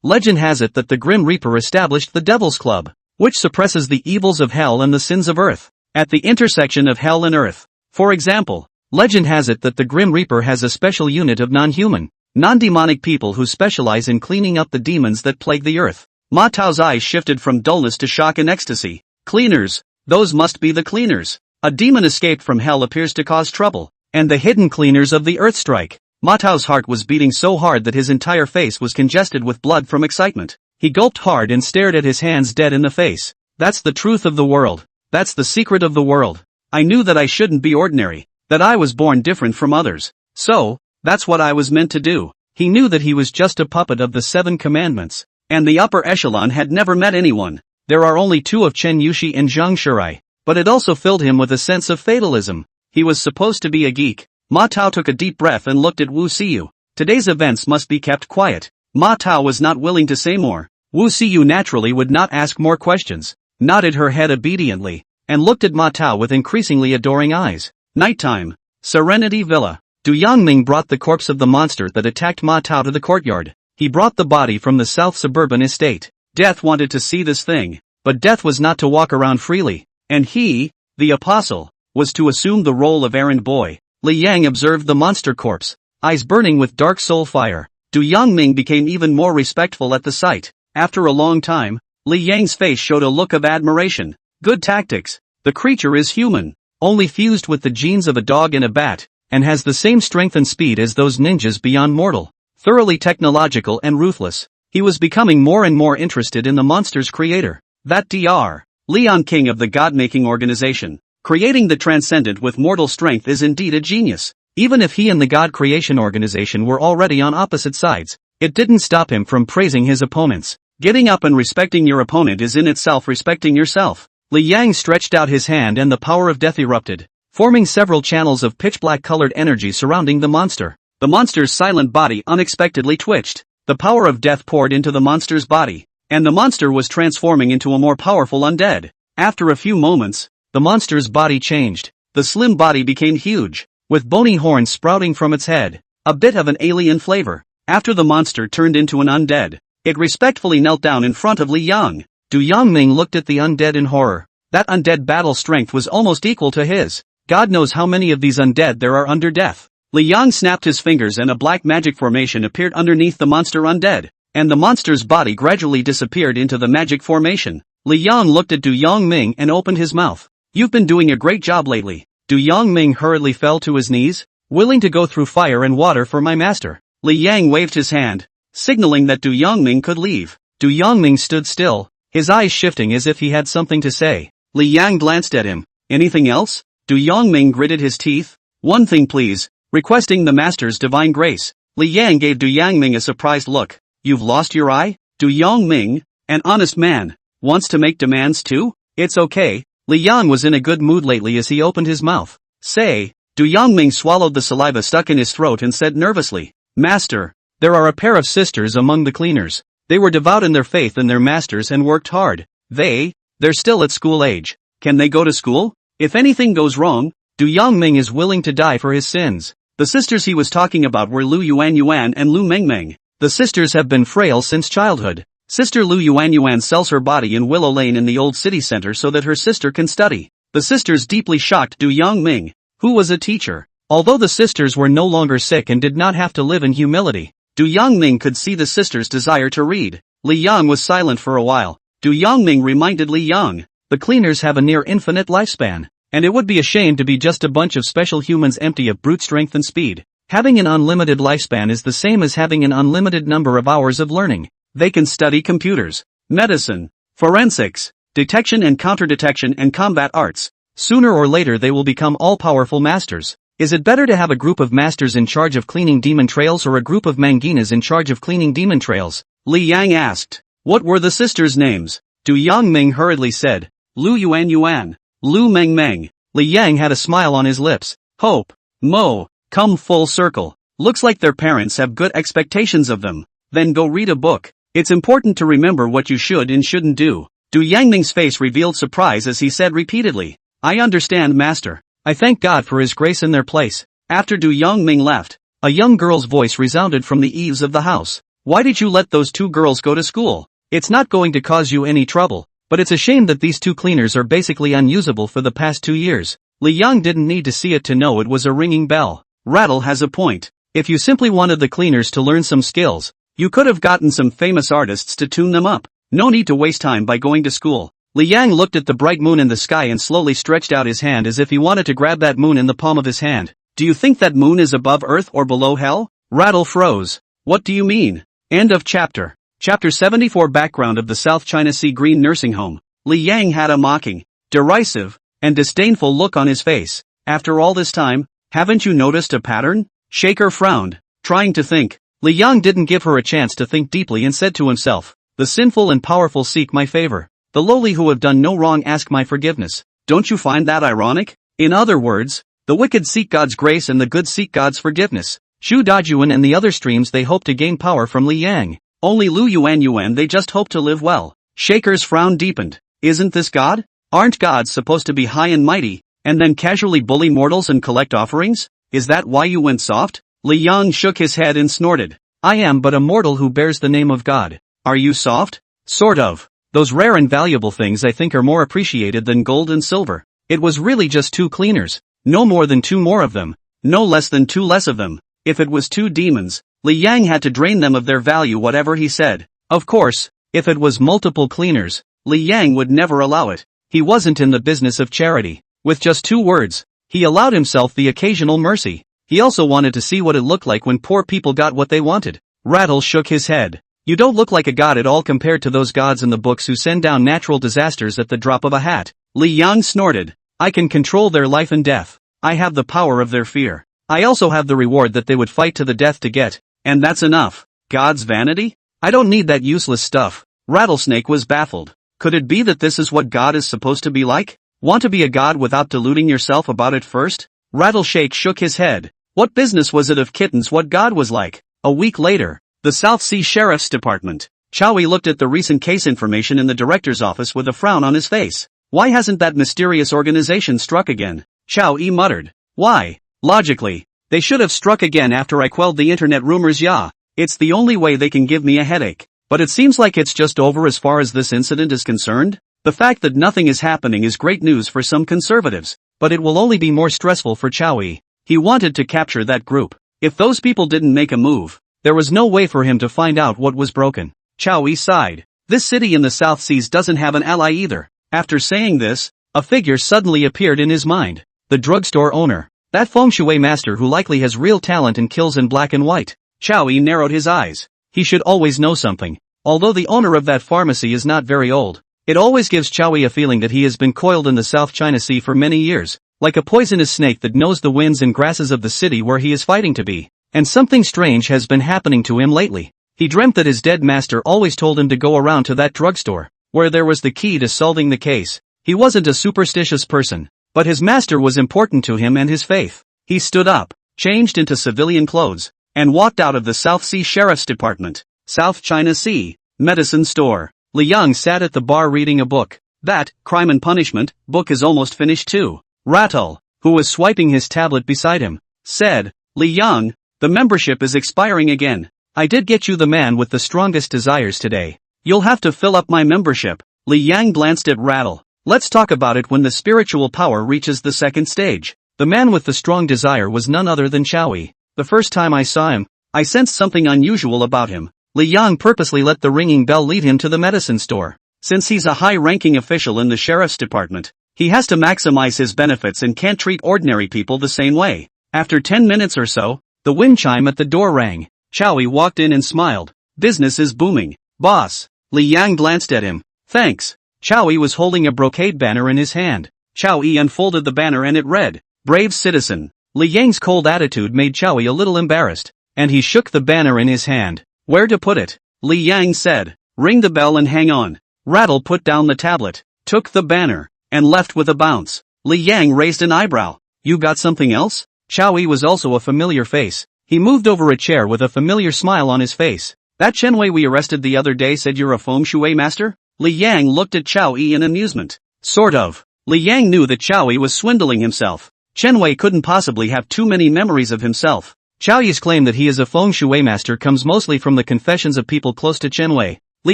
Legend has it that the Grim Reaper established the Devil's Club, which suppresses the evils of hell and the sins of earth, at the intersection of hell and earth. For example, legend has it that the Grim Reaper has a special unit of non-human, non-demonic people who specialize in cleaning up the demons that plague the earth. Ma Tao's eyes shifted from dullness to shock and ecstasy. Cleaners, those must be the cleaners. A demon escaped from hell appears to cause trouble, and the hidden cleaners of the earth strike. Ma Tao's heart was beating so hard that his entire face was congested with blood from excitement. He gulped hard and stared at his hands dead in the face. That's the truth of the world. That's the secret of the world. I knew that I shouldn't be ordinary, that I was born different from others. So, that's what I was meant to do. He knew that he was just a puppet of the 7 commandments, and the upper echelon had never met anyone. There are only 2 of Chen Yushi and Zhang Shurai, but it also filled him with a sense of fatalism. He was supposed to be a geek. Ma Tao took a deep breath and looked at Wu Xiu. Today's events must be kept quiet. Ma Tao was not willing to say more. Wu Xiu naturally would not ask more questions, nodded her head obediently, and looked at Ma Tao with increasingly adoring eyes. Nighttime. Serenity Villa. Du Yangming brought the corpse of the monster that attacked Ma Tao to the courtyard. He brought the body from the south suburban estate. Death wanted to see this thing, but Death was not to walk around freely, and he, the apostle, was to assume the role of errand boy. Li Yang observed the monster corpse, eyes burning with dark soul fire. Du Yangming became even more respectful at the sight. After a long time, Li Yang's face showed a look of admiration. Good tactics. The creature is human, only fused with the genes of a dog and a bat, and has the same strength and speed as those ninjas beyond mortal. Thoroughly technological and ruthless, he was becoming more and more interested in the monster's creator. That Dr. Leon King of the God-making organization. Creating the transcendent with mortal strength is indeed a genius. Even if he and the God creation organization were already on opposite sides, it didn't stop him from praising his opponents. Getting up and respecting your opponent is in itself respecting yourself. Li Yang stretched out his hand and the power of death erupted, forming several channels of pitch-black colored energy surrounding the monster. The monster's silent body unexpectedly twitched. The power of death poured into the monster's body, and the monster was transforming into a more powerful undead. After a few moments, the monster's body changed. The slim body became huge, with bony horns sprouting from its head, a bit of an alien flavor. After the monster turned into an undead, it respectfully knelt down in front of Li Yang. Du Yangming looked at the undead in horror. That undead battle strength was almost equal to his. God knows how many of these undead there are under death. Li Yang snapped his fingers and a black magic formation appeared underneath the monster undead, and the monster's body gradually disappeared into the magic formation. Li Yang looked at Du Yongming and opened his mouth. You've been doing a great job lately. Du Yongming hurriedly fell to his knees, willing to go through fire and water for my master. Li Yang waved his hand, signaling that Du Yongming could leave. Du Yongming stood still, his eyes shifting as if he had something to say. Li Yang glanced at him. Anything else? Du Yongming gritted his teeth. One thing please, requesting the master's divine grace. Li Yang gave Du Yongming a surprised look. You've lost your eye? Du Yongming, an honest man, wants to make demands too? It's okay. Li Yang was in a good mood lately as he opened his mouth. Say, Du Yongming swallowed the saliva stuck in his throat and said nervously, Master, there are a pair of sisters among the cleaners. They were devout in their faith in their masters and worked hard. They're still at school age. Can they go to school? If anything goes wrong, Du Yongming is willing to die for his sins. The sisters he was talking about were Lu Yuanyuan and Lu Mengmeng. The sisters have been frail since childhood. Sister Lu Yuanyuan sells her body in Willow Lane in the old city center so that her sister can study. The sisters deeply shocked Du Yongming, who was a teacher. Although the sisters were no longer sick and did not have to live in humility, Du Yongming could see the sisters' desire to read. Li Yang was silent for a while. Du Yongming reminded Li Yang, the cleaners have a near infinite lifespan, and it would be a shame to be just a bunch of special humans empty of brute strength and speed. Having an unlimited lifespan is the same as having an unlimited number of hours of learning. They can study computers, medicine, forensics, detection and counter-detection and combat arts. Sooner or later they will become all-powerful masters. Is it better to have a group of masters in charge of cleaning demon trails or a group of manginas in charge of cleaning demon trails? Li Yang asked. What were the sisters' names? Du Yongming hurriedly said. Lu Yuanyuan, Lu Mengmeng. Li Yang had a smile on his lips. Hope, Mo, come full circle. Looks like their parents have good expectations of them. Then go read a book. It's important to remember what you should and shouldn't do. Du Yongming's face revealed surprise as he said repeatedly, I understand, master. I thank God for his grace in their place. After Du Yongming left, a young girl's voice resounded from the eaves of the house. Why did you let those two girls go to school? It's not going to cause you any trouble, but it's a shame that these two cleaners are basically unusable for the past 2 years. Li Yang didn't need to see it to know it was a ringing bell. Rattle has a point. If you simply wanted the cleaners to learn some skills, you could have gotten some famous artists to tune them up. No need to waste time by going to school. Li Yang looked at the bright moon in the sky and slowly stretched out his hand as if he wanted to grab that moon in the palm of his hand. Do you think that moon is above Earth or below hell? Rattle froze. What do you mean? End of chapter. Chapter 74. Background of the South China Sea Green Nursing Home. Li Yang had a mocking, derisive, and disdainful look on his face. After all this time, haven't you noticed a pattern? Shaker frowned, trying to think. Li Yang didn't give her a chance to think deeply and said to himself, the sinful and powerful seek my favor. The lowly who have done no wrong ask my forgiveness. Don't you find that ironic? In other words, the wicked seek God's grace and the good seek God's forgiveness. Shu Dajuan and the other streams they hope to gain power from Li Yang. Only Lu Yuanyuan they just hope to live well. Shaker's frown deepened. Isn't this God? Aren't gods supposed to be high and mighty, and then casually bully mortals and collect offerings? Is that why you went soft? Li Yang shook his head and snorted. I am but a mortal who bears the name of God. Are you soft? Sort of. Those rare and valuable things I think are more appreciated than gold and silver. It was really just 2 cleaners. No more than 2 more of them. No less than 2 less of them. If it was 2 demons, Li Yang had to drain them of their value whatever he said. Of course, if it was multiple cleaners, Li Yang would never allow it. He wasn't in the business of charity. With just 2 words, he allowed himself the occasional mercy. He also wanted to see what it looked like when poor people got what they wanted. Rattle shook his head. You don't look like a god at all compared to those gods in the books who send down natural disasters at the drop of a hat. Li Yang snorted. I can control their life and death. I have the power of their fear. I also have the reward that they would fight to the death to get. And that's enough. God's vanity? I don't need that useless stuff. Rattlesnake was baffled. Could it be that this is what God is supposed to be like? Want to be a god without deluding yourself about it first? Rattleshake shook his head. What business was it of kittens what God was like? A week later, the South Sea Sheriff's Department. Chowie looked at the recent case information in the director's office with a frown on his face. Why hasn't that mysterious organization struck again? Chowie muttered. Why? Logically, they should have struck again after I quelled the internet rumors. Yeah, it's the only way they can give me a headache. But it seems like it's just over as far as this incident is concerned. The fact that nothing is happening is great news for some conservatives, but it will only be more stressful for Chowie. He wanted to capture that group. If those people didn't make a move, there was no way for him to find out what was broken. Chow Yi sighed. This city in the South Seas doesn't have an ally either. After saying this, a figure suddenly appeared in his mind. The drugstore owner. That feng shui master who likely has real talent and kills in black and white. Chow Yi narrowed his eyes. He should always know something. Although the owner of that pharmacy is not very old, it always gives Chow Yi a feeling that he has been coiled in the South China Sea for many years, like a poisonous snake that knows the winds and grasses of the city where he is fighting to be. And something strange has been happening to him lately. He dreamt that his dead master always told him to go around to that drugstore, where there was the key to solving the case. He wasn't a superstitious person, but his master was important to him and his faith. He stood up, changed into civilian clothes, and walked out of the South Sea Sheriff's Department. South China Sea, medicine store. Li Yang sat at the bar reading a book. That, Crime and Punishment, book is almost finished too. Rattle, who was swiping his tablet beside him, said, Li Yang, the membership is expiring again. I did get you the man with the strongest desires today. You'll have to fill up my membership. Li Yang glanced at Rattle. Let's talk about it when the spiritual power reaches the second stage. The man with the strong desire was none other than Chow Yi. The first time I saw him, I sensed something unusual about him. Li Yang purposely let the ringing bell lead him to the medicine store. Since he's a high-ranking official in the sheriff's department, he has to maximize his benefits and can't treat ordinary people the same way. After 10 minutes or so, the wind chime at the door rang. Chow Yi walked in and smiled. Business is booming, boss. Li Yang glanced at him. Thanks. Chow Yi was holding a brocade banner in his hand. Chow Yi unfolded the banner and it read, Brave Citizen. Li Yang's cold attitude made Chow Yi a little embarrassed, and he shook the banner in his hand. Where to put it? Li Yang said. Ring the bell and hang on. Rattle put down the tablet, took the banner, and left with a bounce. Li Yang raised an eyebrow. You got something else? Chow Yi was also a familiar face. He moved over a chair with a familiar smile on his face. That Chen Wei we arrested the other day said you're a feng shui master? Li Yang looked at Chow Yi in amusement. Sort of. Li Yang knew that Chow Yi was swindling himself. Chen Wei couldn't possibly have too many memories of himself. Chow Yi's claim that he is a feng shui master comes mostly from the confessions of people close to Chen Wei. Li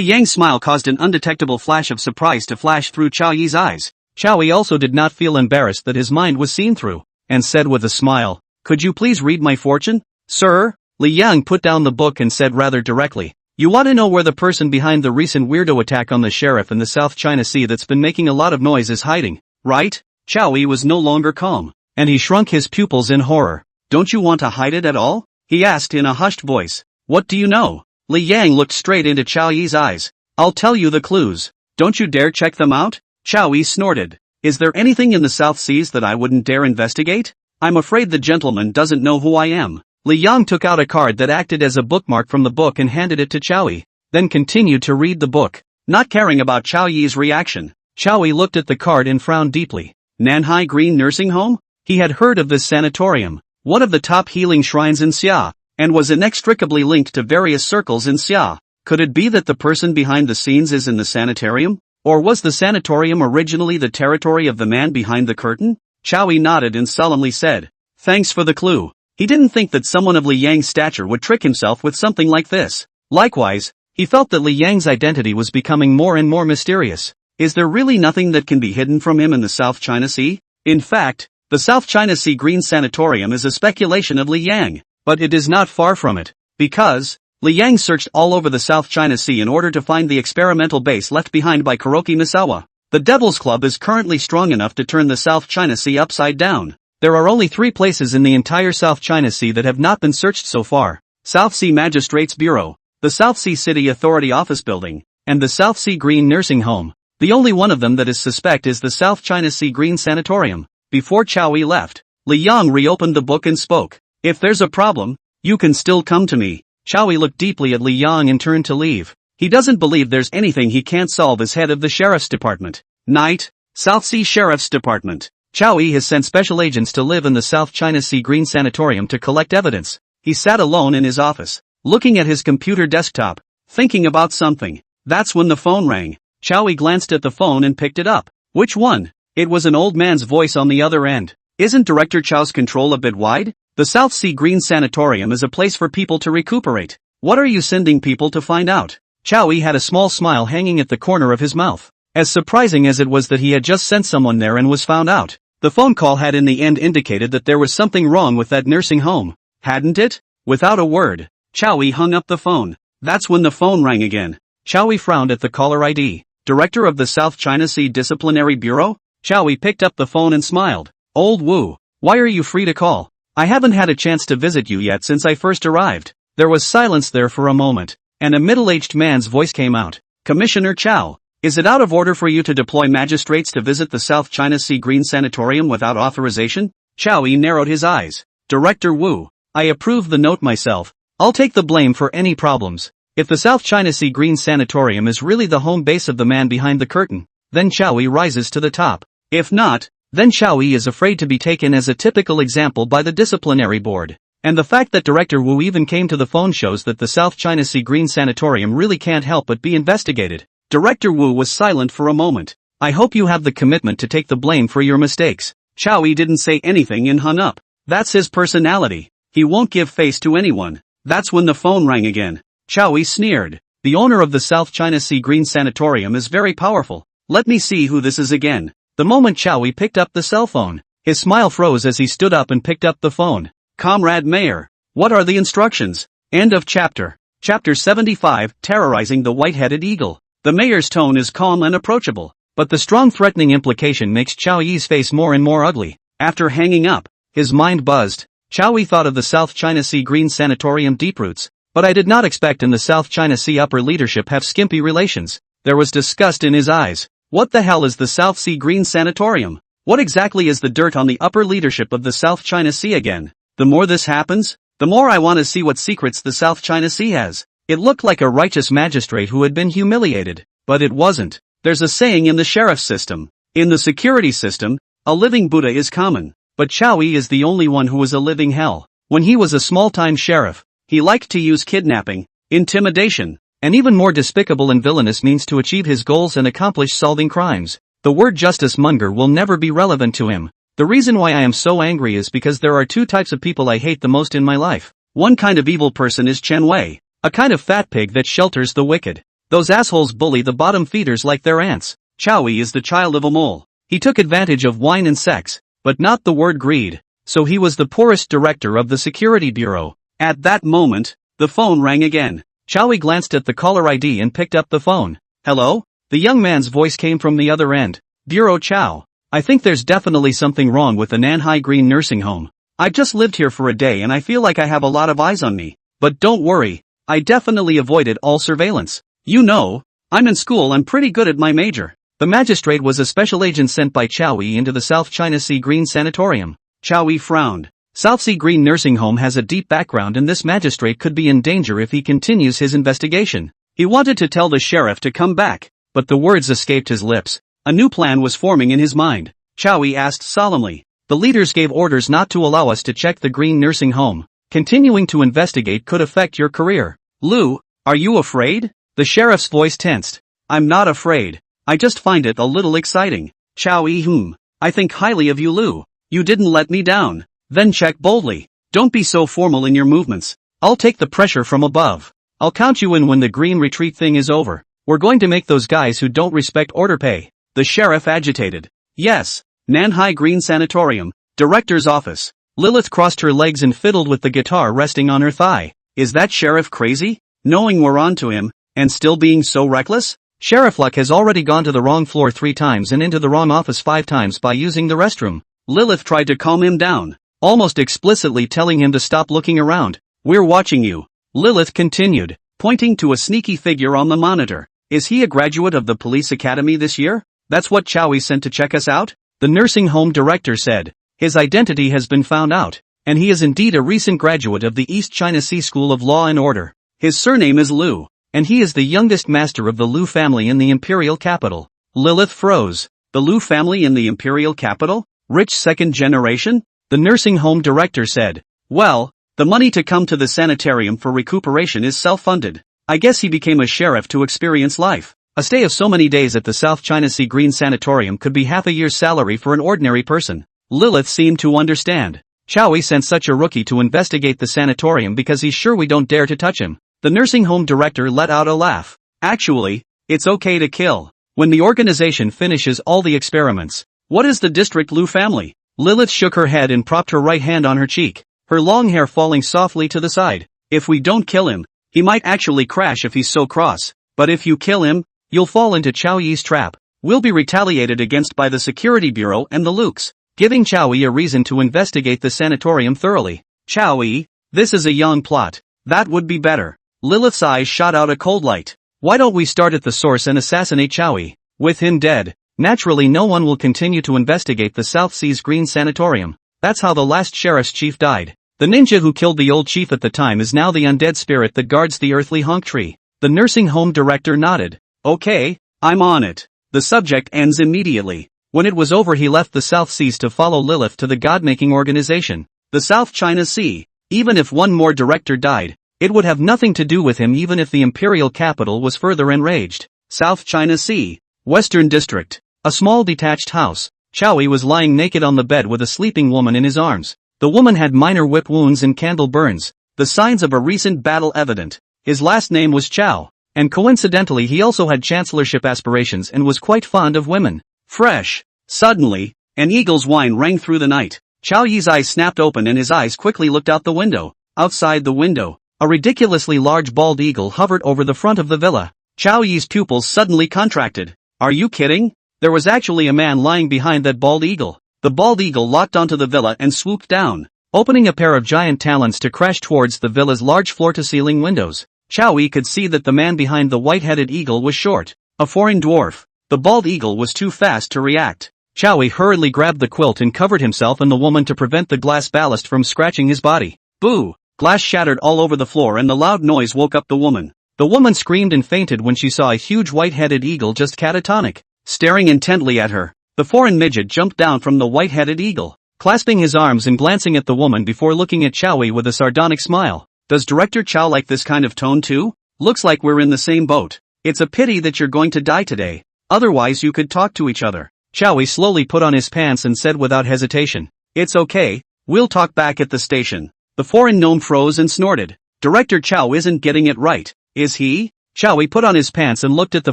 Yang's smile caused an undetectable flash of surprise to flash through Chow Yi's eyes. Chow Yi also did not feel embarrassed that his mind was seen through, and said with a smile, Could you please read my fortune? Sir? Li Yang put down the book and said rather directly, You want to know where the person behind the recent weirdo attack on the sheriff in the South China Sea that's been making a lot of noise is hiding, right? Chow Yi was no longer calm, and he shrunk his pupils in horror. Don't you want to hide it at all? He asked in a hushed voice. What do you know? Li Yang looked straight into Chow Yi's eyes. I'll tell you the clues. Don't you dare check them out? Chow Yi snorted. Is there anything in the South Seas that I wouldn't dare investigate? I'm afraid the gentleman doesn't know who I am. Li Yang took out a card that acted as a bookmark from the book and handed it to Chow Yi, then continued to read the book. Not caring about Chow Yi's reaction, Chow Yi looked at the card and frowned deeply. Nanhai Green Nursing Home? He had heard of this sanatorium, one of the top healing shrines in Xia, and was inextricably linked to various circles in Xia. Could it be that the person behind the scenes is in the sanitarium? Or was the sanatorium originally the territory of the man behind the curtain? Chow Yi nodded and solemnly said, Thanks for the clue. He didn't think that someone of Li Yang's stature would trick himself with something like this. Likewise, he felt that Li Yang's identity was becoming more and more mysterious. Is there really nothing that can be hidden from him in the South China Sea? In fact, the South China Sea Green Sanatorium is a speculation of Li Yang, but it is not far from it, because Li Yang searched all over the South China Sea in order to find the experimental base left behind by Kuroki Misawa. The Devil's Club is currently strong enough to turn the South China Sea upside down. There are only 3 places in the entire South China Sea that have not been searched so far: South Sea Magistrates Bureau, the South Sea City Authority Office Building, and the South Sea Green Nursing Home. The only one of them that is suspect is the South China Sea Green Sanatorium. Before Chow Yi left, Li Yang reopened the book and spoke. If there's a problem, you can still come to me. Chow Yi looked deeply at Li Yang and turned to leave. He doesn't believe there's anything he can't solve as head of the Sheriff's Department. Night, South Sea Sheriff's Department. Chow Yi has sent special agents to live in the South China Sea Green Sanatorium to collect evidence. He sat alone in his office, looking at his computer desktop, thinking about something. That's when the phone rang. Chow Yi glanced at the phone and picked it up. Which one? It was an old man's voice on the other end. Isn't Director Chow's control a bit wide? The South Sea Green Sanatorium is a place for people to recuperate. What are you sending people to find out? Chow Yi had a small smile hanging at the corner of his mouth. As surprising as it was that he had just sent someone there and was found out, The phone call had in the end indicated that there was something wrong with that nursing home, hadn't it? Without a word, Chowie hung up the phone. That's when the phone rang again. Chowie frowned at the caller ID. Director of the South China Sea Disciplinary Bureau? Chowie picked up the phone and smiled. Old Wu, why are you free to call? I haven't had a chance to visit you yet since I first arrived. There was silence there for a moment, and a middle-aged man's voice came out. Commissioner Chow, is it out of order for you to deploy magistrates to visit the South China Sea Green Sanatorium without authorization? Chowie narrowed his eyes. Director Wu, I approve the note myself. I'll take the blame for any problems. If the South China Sea Green Sanatorium is really the home base of the man behind the curtain, then Chowie rises to the top. If not, then Chowie is afraid to be taken as a typical example by the disciplinary board. And the fact that Director Wu even came to the phone shows that the South China Sea Green Sanatorium really can't help but be investigated. Director Wu was silent for a moment. I hope you have the commitment to take the blame for your mistakes. Chowie didn't say anything and hung up. That's his personality. He won't give face to anyone. That's when the phone rang again. Chowie sneered. The owner of the South China Sea Green Sanatorium is very powerful. Let me see who this is again. The moment Chowie picked up the cell phone, his smile froze as he stood up and picked up the phone. Comrade Mayor, what are the instructions? End of chapter. Chapter 75, Terrorizing the White-Headed Eagle. The mayor's tone is calm and approachable, but the strong threatening implication makes Chowie's face more and more ugly. After hanging up, his mind buzzed. Chowie thought of the South China Sea Green Sanatorium deep roots, but I did not expect in the South China Sea upper leadership have skimpy relations. There was disgust in his eyes. What the hell is the South Sea Green Sanatorium? What exactly is the dirt on the upper leadership of the South China Sea again? The more this happens, the more I want to see what secrets the South China Sea has. It looked like a righteous magistrate who had been humiliated, but it wasn't. There's a saying in the sheriff's system. In the security system, a living Buddha is common, but Chowie is the only one who was a living hell. When he was a small-time sheriff, he liked to use kidnapping, intimidation, and even more despicable and villainous means to achieve his goals and accomplish solving crimes. The word justice monger will never be relevant to him. The reason why I am so angry is because there are two types of people I hate the most in my life. One kind of evil person is Chen Wei, a kind of fat pig that shelters the wicked. Those assholes bully the bottom feeders like they're ants. Chowie is the child of a mole. He took advantage of wine and sex, but not the word greed. So he was the poorest director of the security bureau. At that moment, the phone rang again. Chowie glanced at the caller ID and picked up the phone. Hello? The young man's voice came from the other end. Bureau Chow. I think there's definitely something wrong with the Nanhai Green nursing home. I've just lived here for a day and I feel like I have a lot of eyes on me. But don't worry, I definitely avoided all surveillance. You know, I'm in school and pretty good at my major. The magistrate was a special agent sent by Chowie into the South China Sea Green Sanatorium. Chowie frowned. South Sea Green nursing home has a deep background and this magistrate could be in danger if he continues his investigation. He wanted to tell the sheriff to come back, but the words escaped his lips. A new plan was forming in his mind. Chowie asked solemnly. The leaders gave orders not to allow us to check the green nursing home. Continuing to investigate could affect your career. Lu, are you afraid? The sheriff's voice tensed. I'm not afraid. I just find it a little exciting. Chowie, I think highly of you, Lu. You didn't let me down. Then check boldly. Don't be so formal in your movements. I'll take the pressure from above. I'll count you in when the green retreat thing is over. We're going to make those guys who don't respect order pay. The sheriff agitated. Yes. Nanhai Green Sanatorium, Director's Office. Lilith crossed her legs and fiddled with the guitar resting on her thigh. Is that sheriff crazy? Knowing we're on to him, and still being so reckless? Sheriff Luck has already gone to the wrong floor 3 times and into the wrong office 5 times by using the restroom. Lilith tried to calm him down, almost explicitly telling him to stop looking around. We're watching you. Lilith continued, pointing to a sneaky figure on the monitor. Is he a graduate of the police academy this year? That's what Chowie sent to check us out? The nursing home director said. His identity has been found out, and he is indeed a recent graduate of the East China Sea School of Law and Order. His surname is Lu, and he is the youngest master of the Lu family in the imperial capital. Lilith froze. The Lu family in the imperial capital? Rich second generation? The nursing home director said. Well, the money to come to the sanitarium for recuperation is self-funded. I guess he became a sheriff to experience life. A stay of so many days at the South China Sea Green Sanatorium could be half a year's salary for an ordinary person. Lilith seemed to understand. Chowie sent such a rookie to investigate the sanatorium because he's sure we don't dare to touch him. The nursing home director let out a laugh. Actually, it's okay to kill. When the organization finishes all the experiments, What is the District Lu family? Lilith shook her head and propped her right hand on her cheek, her long hair falling softly to the side. If we don't kill him, he might actually crash if he's so cross. But if you kill him, you'll fall into Chao Yi's trap. We'll be retaliated against by the Security Bureau and the Lukes, giving Chao Yi a reason to investigate the sanatorium thoroughly. Chao Yi, this is a young plot. That would be better. Lilith's eyes shot out a cold light. Why don't we start at the source and assassinate Chao Yi? With him dead, naturally no one will continue to investigate the South Seas Green Sanatorium. That's how the last sheriff's chief died. The ninja who killed the old chief at the time is now the undead spirit that guards the earthly honk tree. The nursing home director nodded. Okay, I'm on it. The subject ends immediately. When it was over he left the South Seas to follow Lilith to the god-making organization, the South China Sea. Even if one more director died, it would have nothing to do with him even if the imperial capital was further enraged. South China Sea, Western District. A small detached house. Chao Yi was lying naked on the bed with a sleeping woman in his arms. The woman had minor whip wounds and candle burns, the signs of a recent battle evident. His last name was Chao, and coincidentally he also had chancellorship aspirations and was quite fond of women. Fresh. Suddenly, an eagle's whine rang through the night. Chao Yi's eyes snapped open and his eyes quickly looked out the window. Outside the window, a ridiculously large bald eagle hovered over the front of the villa. Chao Yi's pupils suddenly contracted. Are you kidding? There was actually a man lying behind that bald eagle. The bald eagle locked onto the villa and swooped down, opening a pair of giant talons to crash towards the villa's large floor-to-ceiling windows. Chao Yi could see that the man behind the white-headed eagle was short, a foreign dwarf. The bald eagle was too fast to react. Chao Yi hurriedly grabbed the quilt and covered himself and the woman to prevent the glass ballast from scratching his body. Boo! Glass shattered all over the floor and the loud noise woke up the woman. The woman screamed and fainted when she saw a huge white-headed eagle just catatonic, staring intently at her. The foreign midget jumped down from the white-headed eagle, clasping his arms and glancing at the woman before looking at Chao Yi with a sardonic smile. Does Director Chao like this kind of tone too? Looks like we're in the same boat. It's a pity that you're going to die today. Otherwise you could talk to each other. Chao Yi slowly put on his pants and said without hesitation. It's okay, we'll talk back at the station. The foreign gnome froze and snorted. Director Chao isn't getting it right, is he? Chao Yi put on his pants and looked at the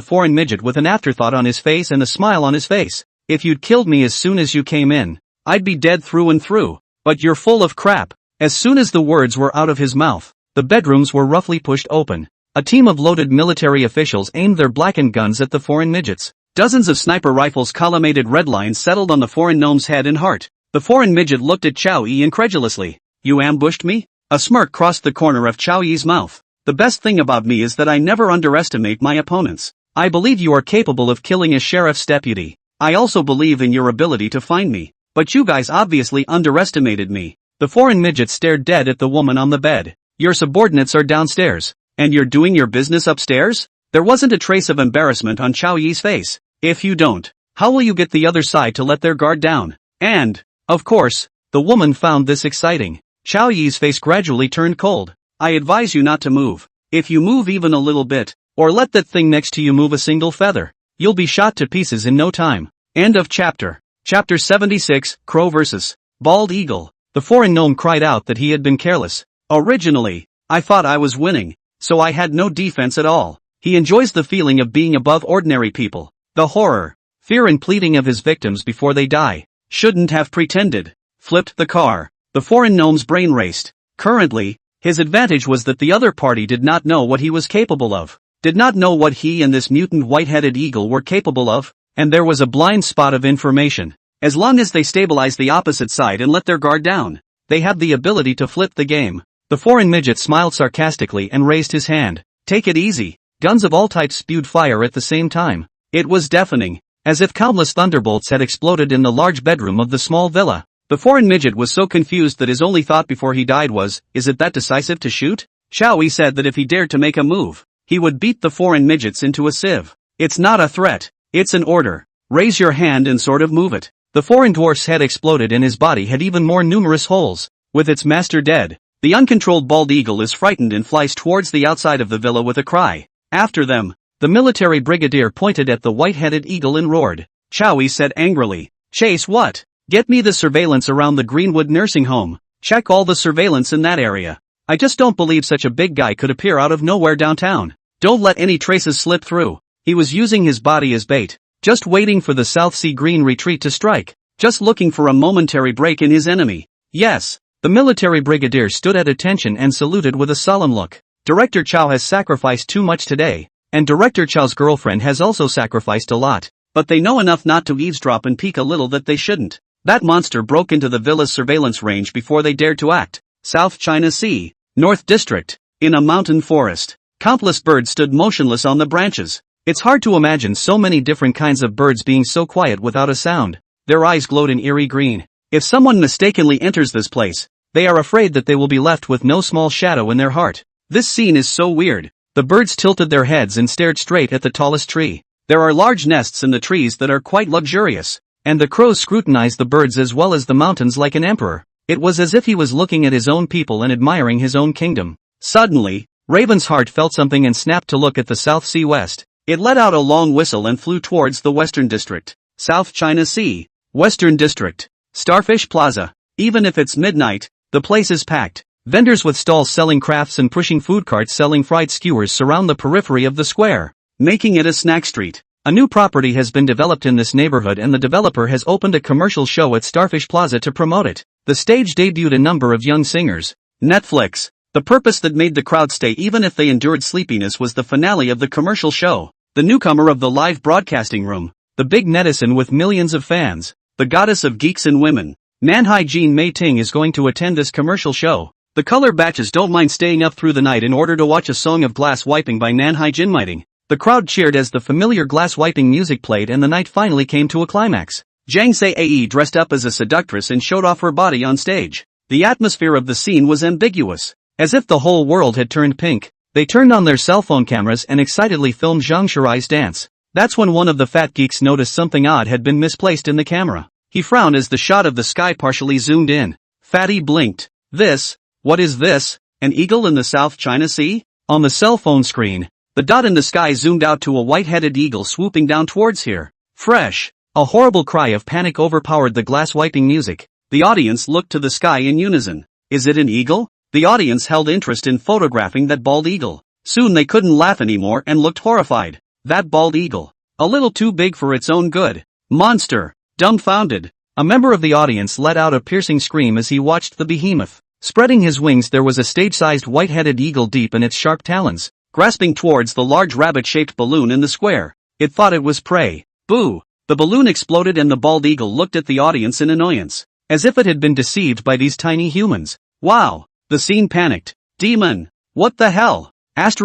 foreign midget with an afterthought on his face and a smile on his face. If you'd killed me as soon as you came in, I'd be dead through and through. But you're full of crap. As soon as the words were out of his mouth, the bedrooms were roughly pushed open. A team of loaded military officials aimed their blackened guns at the foreign midgets. Dozens of sniper rifles collimated red lines settled on the foreign gnome's head and heart. The foreign midget looked at Chao Yi incredulously. You ambushed me? A smirk crossed the corner of Chao Yi's mouth. The best thing about me is that I never underestimate my opponents. I believe you are capable of killing a sheriff's deputy. I also believe in your ability to find me. But you guys obviously underestimated me. The foreign midget stared dead at the woman on the bed. Your subordinates are downstairs. And you're doing your business upstairs? There wasn't a trace of embarrassment on Chao Yi's face. If you don't, how will you get the other side to let their guard down? And, of course, the woman found this exciting. Chao Yi's face gradually turned cold. I advise you not to move. If you move even a little bit, or let that thing next to you move a single feather, you'll be shot to pieces in no time. End of chapter. Chapter 76, Crow vs. Bald Eagle. The foreign gnome cried out that he had been careless. Originally, I thought I was winning, so I had no defense at all. He enjoys the feeling of being above ordinary people. The horror, fear and pleading of his victims before they die. Shouldn't have pretended. Flipped the car. The foreign gnome's brain raced. Currently, his advantage was that the other party did not know what he was capable of. Did not know what he and this mutant white-headed eagle were capable of, and there was a blind spot of information. As long as they stabilized the opposite side and let their guard down, they had the ability to flip the game. The foreign midget smiled sarcastically and raised his hand. Take it easy. Guns of all types spewed fire at the same time. It was deafening, as if countless thunderbolts had exploded in the large bedroom of the small villa. The foreign midget was so confused that his only thought before he died was, is it that decisive to shoot? Chao Yi said that if he dared to make a move, he would beat the foreign midgets into a sieve. It's not a threat, it's an order. Raise your hand and sort of move it. The foreign dwarf's head exploded and his body had even more numerous holes. With its master dead, the uncontrolled bald eagle is frightened and flies towards the outside of the villa with a cry. After them, the military brigadier pointed at the white-headed eagle and roared. Chao Yi said angrily, Chase what? Get me the surveillance around the Greenwood nursing home. Check all the surveillance in that area. I just don't believe such a big guy could appear out of nowhere downtown. Don't let any traces slip through. He was using his body as bait. just waiting for the South Sea Green retreat to strike, just looking for a momentary break in his enemy. Yes, the military brigadier stood at attention and saluted with a solemn look. Director Chow has sacrificed too much today, and Director Chow's girlfriend has also sacrificed a lot. But they know enough not to eavesdrop and peek a little that they shouldn't. That monster broke into the villa's surveillance range before they dared to act. South China Sea, North District. In a mountain forest, countless birds stood motionless on the branches. It's hard to imagine so many different kinds of birds being so quiet without a sound. Their eyes glowed in eerie green. If someone mistakenly enters this place, they are afraid that they will be left with no small shadow in their heart. This scene is so weird. The birds tilted their heads and stared straight at the tallest tree. There are large nests in the trees that are quite luxurious, and the crows scrutinized the birds as well as the mountains like an emperor. It was as if he was looking at his own people and admiring his own kingdom. Suddenly, Raven's heart felt something and snapped to look at the South Sea West. It let out a long whistle and flew towards the Western District. South China Sea, Western District. Starfish Plaza. Even if it's midnight, the place is packed. Vendors with stalls selling crafts and pushing food carts selling fried skewers surround the periphery of the square, making it a snack street. A new property has been developed in this neighborhood and the developer has opened a commercial show at Starfish Plaza to promote it. The stage debuted a number of young singers. Netflix. The purpose that made the crowd stay even if they endured sleepiness was the finale of the commercial show. The newcomer of the live broadcasting room. The big netizen with millions of fans. The goddess of geeks and women. Nanhai Jean Mei Ting is going to attend this commercial show. The color batches don't mind staying up through the night in order to watch a song of glass wiping by Nanhai Jinmiting. The crowd cheered as the familiar glass wiping music played and the night finally came to a climax. Zhang Sai dressed up as a seductress and showed off her body on stage. The atmosphere of the scene was ambiguous. As if the whole world had turned pink. They turned on their cell phone cameras and excitedly filmed Zhang Shirai's dance. That's when one of the fat geeks noticed something odd had been misplaced in the camera. He frowned as the shot of the sky partially zoomed in. Fatty blinked. What is this? An eagle in the South China Sea? On the cell phone screen, the dot in the sky zoomed out to a white-headed eagle swooping down towards here. Fresh. A horrible cry of panic overpowered the glass wiping music. The audience looked to the sky in unison. Is it an eagle? The audience held interest in photographing that bald eagle. Soon they couldn't laugh anymore and looked horrified. That bald eagle. A little too big for its own good. Monster. Dumbfounded. A member of the audience let out a piercing scream as he watched the behemoth. Spreading his wings there was a stage-sized white-headed eagle deep in its sharp talons, grasping towards the large rabbit-shaped balloon in the square. It thought it was prey. Boo! The balloon exploded and the bald eagle looked at the audience in annoyance, as if it had been deceived by these tiny humans. Wow! The scene panicked. Demon! What the hell? Is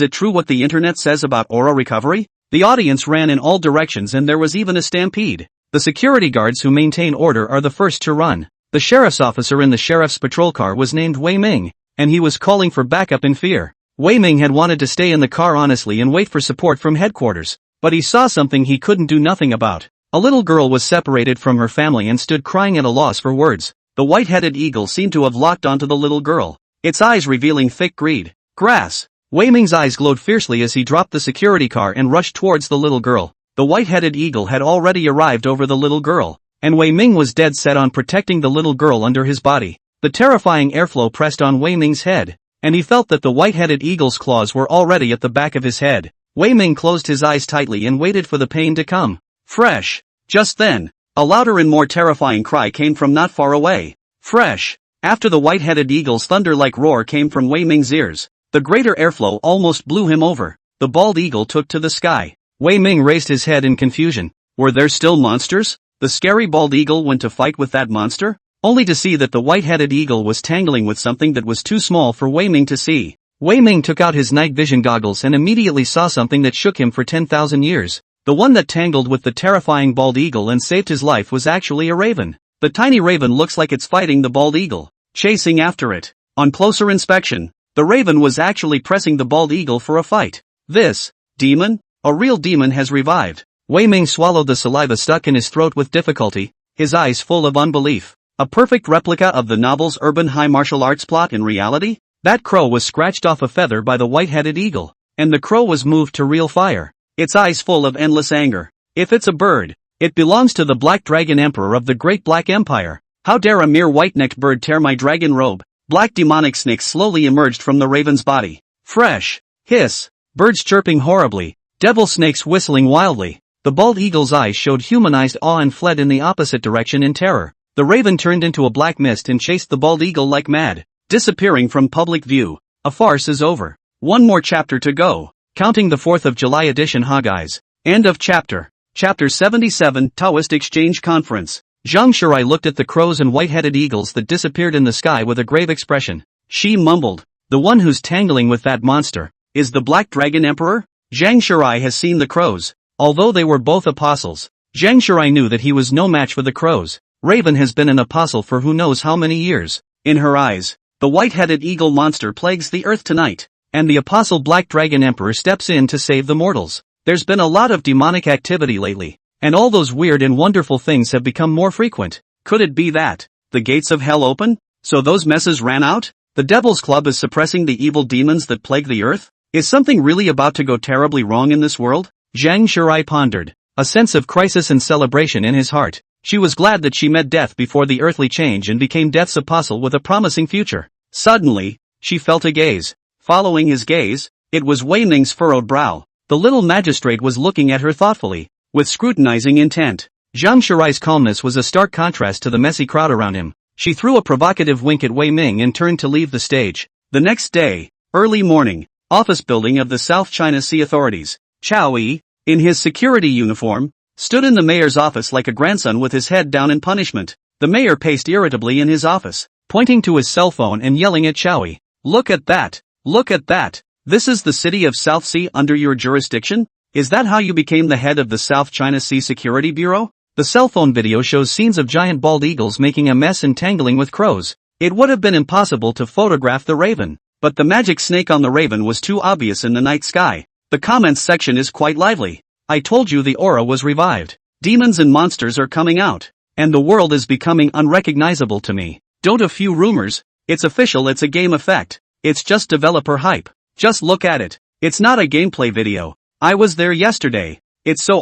it true what the internet says about aura recovery? The audience ran in all directions and there was even a stampede. The security guards who maintain order are the first to run. The sheriff's officer in the sheriff's patrol car was named Wei Ming, and he was calling for backup in fear. Wei Ming had wanted to stay in the car honestly and wait for support from headquarters, but he saw something he couldn't do nothing about. A little girl was separated from her family and stood crying at a loss for words. The white-headed eagle seemed to have locked onto the little girl, its eyes revealing thick greed. Grass. Wei Ming's eyes glowed fiercely as he dropped the security car and rushed towards the little girl. The white-headed eagle had already arrived over the little girl, and Wei Ming was dead set on protecting the little girl under his body. The terrifying airflow pressed on Wei Ming's head, and he felt that the white-headed eagle's claws were already at the back of his head. Wei Ming closed his eyes tightly and waited for the pain to come. Fresh. Just then, a louder and more terrifying cry came from not far away. Fresh. After the white-headed eagle's thunder-like roar came from Wei Ming's ears, the greater airflow almost blew him over. The bald eagle took to the sky. Wei Ming raised his head in confusion. Were there still monsters? The scary bald eagle went to fight with that monster? Only to see that the white-headed eagle was tangling with something that was too small for Wei Ming to see. Wei Ming took out his night vision goggles and immediately saw something that shook him for 10,000 years. The one that tangled with the terrifying bald eagle and saved his life was actually a raven. The tiny raven looks like it's fighting the bald eagle, chasing after it. On closer inspection, the raven was actually pressing the bald eagle for a fight. This demon? A real demon has revived. Wei Ming swallowed the saliva stuck in his throat with difficulty, his eyes full of unbelief. A perfect replica of the novel's urban high martial arts plot in reality? That crow was scratched off a feather by the white-headed eagle, and the crow was moved to real fire, its eyes full of endless anger. If it's a bird, it belongs to the Black Dragon Emperor of the Great Black Empire. How dare a mere white-necked bird tear my dragon robe? Black demonic snakes slowly emerged from the raven's body. Fresh. Hiss. Birds chirping horribly. Devil snakes whistling wildly. The bald eagle's eyes showed humanized awe and fled in the opposite direction in terror. The raven turned into a black mist and chased the bald eagle like mad, disappearing from public view. A farce is over. One more chapter to go. Counting the 4th of July edition, guys. End of chapter. Chapter 77, Taoist Exchange Conference. Zhang Shirai looked at the crows and white-headed eagles that disappeared in the sky with a grave expression. She mumbled, "The one who's tangling with that monster is the Black Dragon Emperor?" Zhang Shirai has seen the crows. Although they were both apostles, Zhang Shirai knew that he was no match for the crows. Raven has been an apostle for who knows how many years. In her eyes, the white-headed eagle monster plagues the earth tonight, and the apostle Black Dragon Emperor steps in to save the mortals. There's been a lot of demonic activity lately, and all those weird and wonderful things have become more frequent. Could it be that the gates of hell open? So those messes ran out? The Devil's Club is suppressing the evil demons that plague the earth? Is something really about to go terribly wrong in this world? Zhang Shirai pondered, a sense of crisis and celebration in his heart. She was glad that she met death before the earthly change and became death's apostle with a promising future. Suddenly, she felt a gaze. Following his gaze, it was Wei Ning's furrowed brow. The little magistrate was looking at her thoughtfully, with scrutinizing intent. Zhang Shirai's calmness was a stark contrast to the messy crowd around him. She threw a provocative wink at Wei Ming and turned to leave the stage. The next day, early morning, office building of the South China Sea authorities. Chao Yi, in his security uniform, stood in the mayor's office like a grandson with his head down in punishment. The mayor paced irritably in his office, pointing to his cell phone and yelling at Chao Yi. "Look at that! Look at that! This is the city of South Sea under your jurisdiction? Is that how you became the head of the South China Sea Security Bureau?" The cell phone video shows scenes of giant bald eagles making a mess and tangling with crows. It would have been impossible to photograph the raven, but the magic snake on the raven was too obvious in the night sky. The comments section is quite lively. "I told you the aura was revived. Demons and monsters are coming out, and the world is becoming unrecognizable to me. Don't a few rumors? It's official, it's a game effect. It's just developer hype. Just look at it. It's not a gameplay video. I was there yesterday. It's so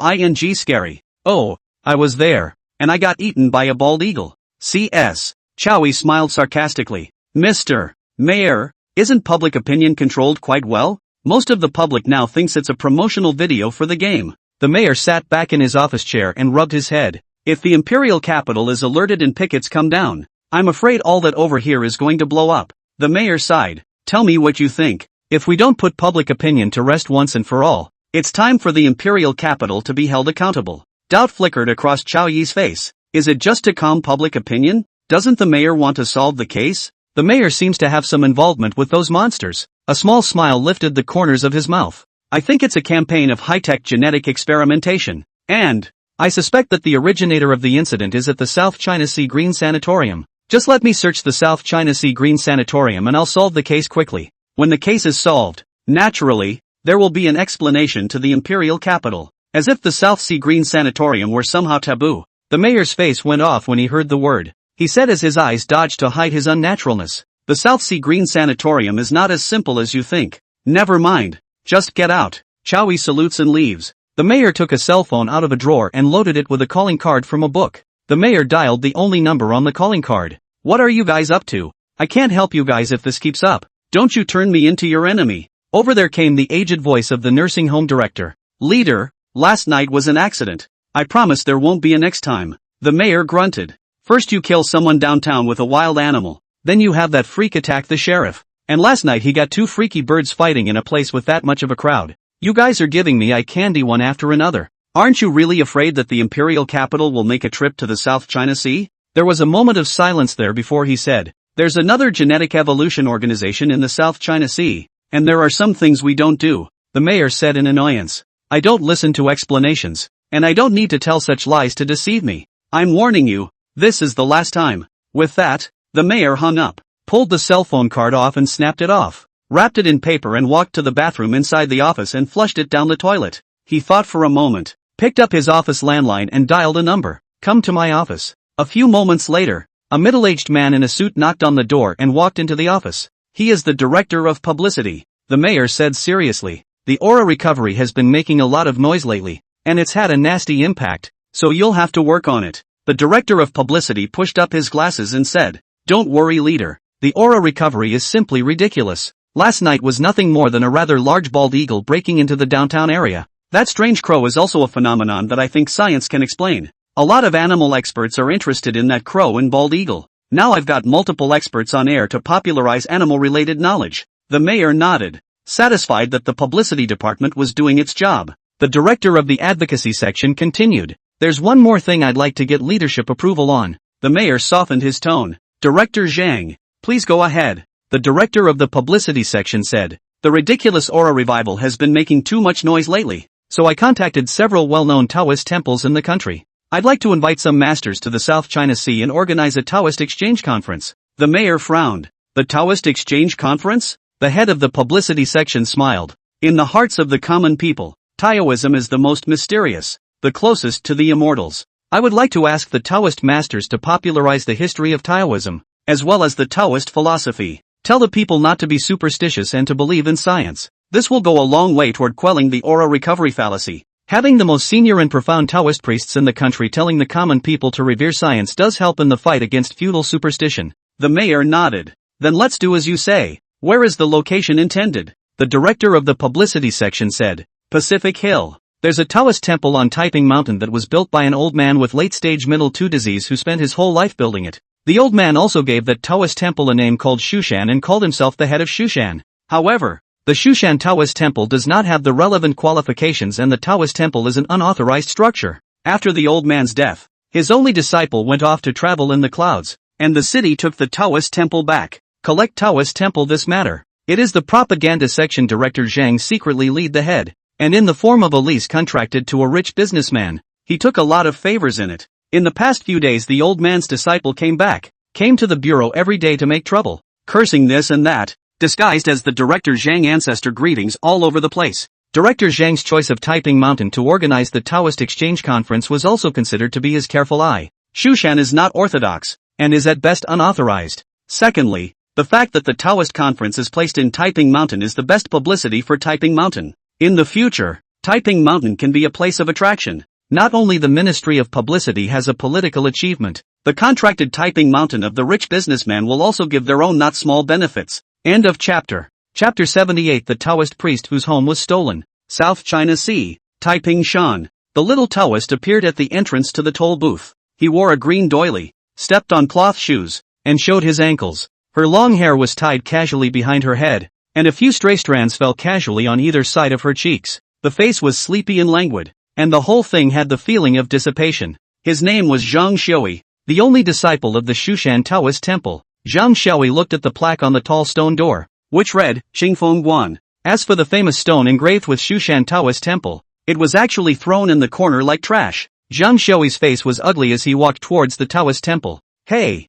scary. Oh, I was there, and I got eaten by a bald eagle. CS. Chowie smiled sarcastically. Mr. Mayor, isn't public opinion controlled quite well? Most of the public now thinks it's a promotional video for the game. The mayor sat back in his office chair and rubbed his head. If the imperial capital is alerted and pickets come down, I'm afraid all that over here is going to blow up. The mayor sighed. Tell me what you think. If we don't put public opinion to rest once and for all, it's time for the imperial capital to be held accountable. Doubt flickered across Chao Yi's face. Is it just to calm public opinion? Doesn't the mayor want to solve the case? The mayor seems to have some involvement with those monsters. A small smile lifted the corners of his mouth. I think it's a campaign of high-tech genetic experimentation. And I suspect that the originator of the incident is at the South China Sea Green Sanatorium. Just let me search the South China Sea Green Sanatorium and I'll solve the case quickly. When the case is solved, naturally, there will be an explanation to the imperial capital. As if the South Sea Green Sanatorium were somehow taboo. The mayor's face went off when he heard the word. He said as his eyes dodged to hide his unnaturalness. The South Sea Green Sanatorium is not as simple as you think. Never mind. Just get out. Chowie salutes and leaves. The mayor took a cell phone out of a drawer and loaded it with a calling card from a book. The mayor dialed the only number on the calling card. What are you guys up to? I can't help you guys if this keeps up. Don't you turn me into your enemy. Over there came the aged voice of the nursing home director. Leader, last night was an accident. I promise there won't be a next time. The mayor grunted. First you kill someone downtown with a wild animal. Then you have that freak attack the sheriff. And last night he got two freaky birds fighting in a place with that much of a crowd. You guys are giving me eye candy one after another. Aren't you really afraid that the imperial capital will make a trip to the South China Sea? There was a moment of silence there before he said, there's another genetic evolution organization in the South China Sea, and there are some things we don't do, the mayor said in annoyance. I don't listen to explanations, and I don't need to tell such lies to deceive me. I'm warning you, this is the last time. With that, the mayor hung up, pulled the cell phone card off and snapped it off, wrapped it in paper and walked to the bathroom inside the office and flushed it down the toilet. He thought for a moment, picked up his office landline and dialed a number. Come to my office. A few moments later, a middle-aged man in a suit knocked on the door and walked into the office. He is the director of publicity, the mayor said seriously. The aura recovery has been making a lot of noise lately, and it's had a nasty impact, so you'll have to work on it. The director of publicity pushed up his glasses and said, Don't worry, leader. The aura recovery is simply ridiculous. Last night was nothing more than a rather large bald eagle breaking into the downtown area. That strange crow is also a phenomenon that I think science can explain. A lot of animal experts are interested in that crow and bald eagle. Now I've got multiple experts on air to popularize animal-related knowledge. The mayor nodded, satisfied that the publicity department was doing its job. The director of the advocacy section continued. There's one more thing I'd like to get leadership approval on. The mayor softened his tone. Director Zhang, please go ahead. The director of the publicity section said. The ridiculous aura revival has been making too much noise lately, so I contacted several well-known Taoist temples in the country. I'd like to invite some masters to the South China Sea and organize a Taoist exchange conference. The mayor frowned. The Taoist exchange conference? The head of the publicity section smiled. In the hearts of the common people, Taoism is the most mysterious, the closest to the immortals. I would like to ask the Taoist masters to popularize the history of Taoism, as well as the Taoist philosophy. Tell the people not to be superstitious and to believe in science. This will go a long way toward quelling the aura recovery fallacy. Having the most senior and profound Taoist priests in the country telling the common people to revere science does help in the fight against feudal superstition. The mayor nodded. Then let's do as you say. Where is the location intended? The director of the publicity section said. Pacific Hill. There's a Taoist temple on Taiping Mountain that was built by an old man with late-stage middle 2 disease who spent his whole life building it. The old man also gave that Taoist temple a name called Shushan and called himself the head of Shushan. However, the Shushan Taoist temple does not have the relevant qualifications and the Taoist temple is an unauthorized structure. After the old man's death, his only disciple went off to travel in the clouds, and the city took the Taoist temple back. Collect Taoist temple this matter. It is the propaganda section director Zhang secretly lead the head, and in the form of a lease contracted to a rich businessman. He took a lot of favors in it. In the past few days the old man's disciple came to the bureau every day to make trouble, cursing this and that, disguised as the Director Zhang ancestor greetings all over the place. Director Zhang's choice of Taiping Mountain to organize the Taoist exchange conference was also considered to be his careful eye. Shushan is not orthodox, and is at best unauthorized. Secondly, the fact that the Taoist conference is placed in Taiping Mountain is the best publicity for Taiping Mountain. In the future, Taiping Mountain can be a place of attraction. Not only the Ministry of Publicity has a political achievement, the contracted Taiping Mountain of the rich businessman will also give their own not small benefits. End of chapter. Chapter 78. The Taoist priest whose home was stolen. South China Sea, Taiping Shan. The little Taoist appeared at the entrance to the toll booth. He wore a green doily, stepped on cloth shoes, and showed his ankles. Her long hair was tied casually behind her head, and a few stray strands fell casually on either side of her cheeks. The face was sleepy and languid, and the whole thing had the feeling of dissipation. His name was Zhang Xiaoyi, the only disciple of the Shushan Taoist temple. Zhang Xiaoyi looked at the plaque on the tall stone door, which read, Qingfeng Guan. As for the famous stone engraved with Shushan Taoist temple, it was actually thrown in the corner like trash. Zhang Xiaoyi's face was ugly as he walked towards the Taoist temple. Hey,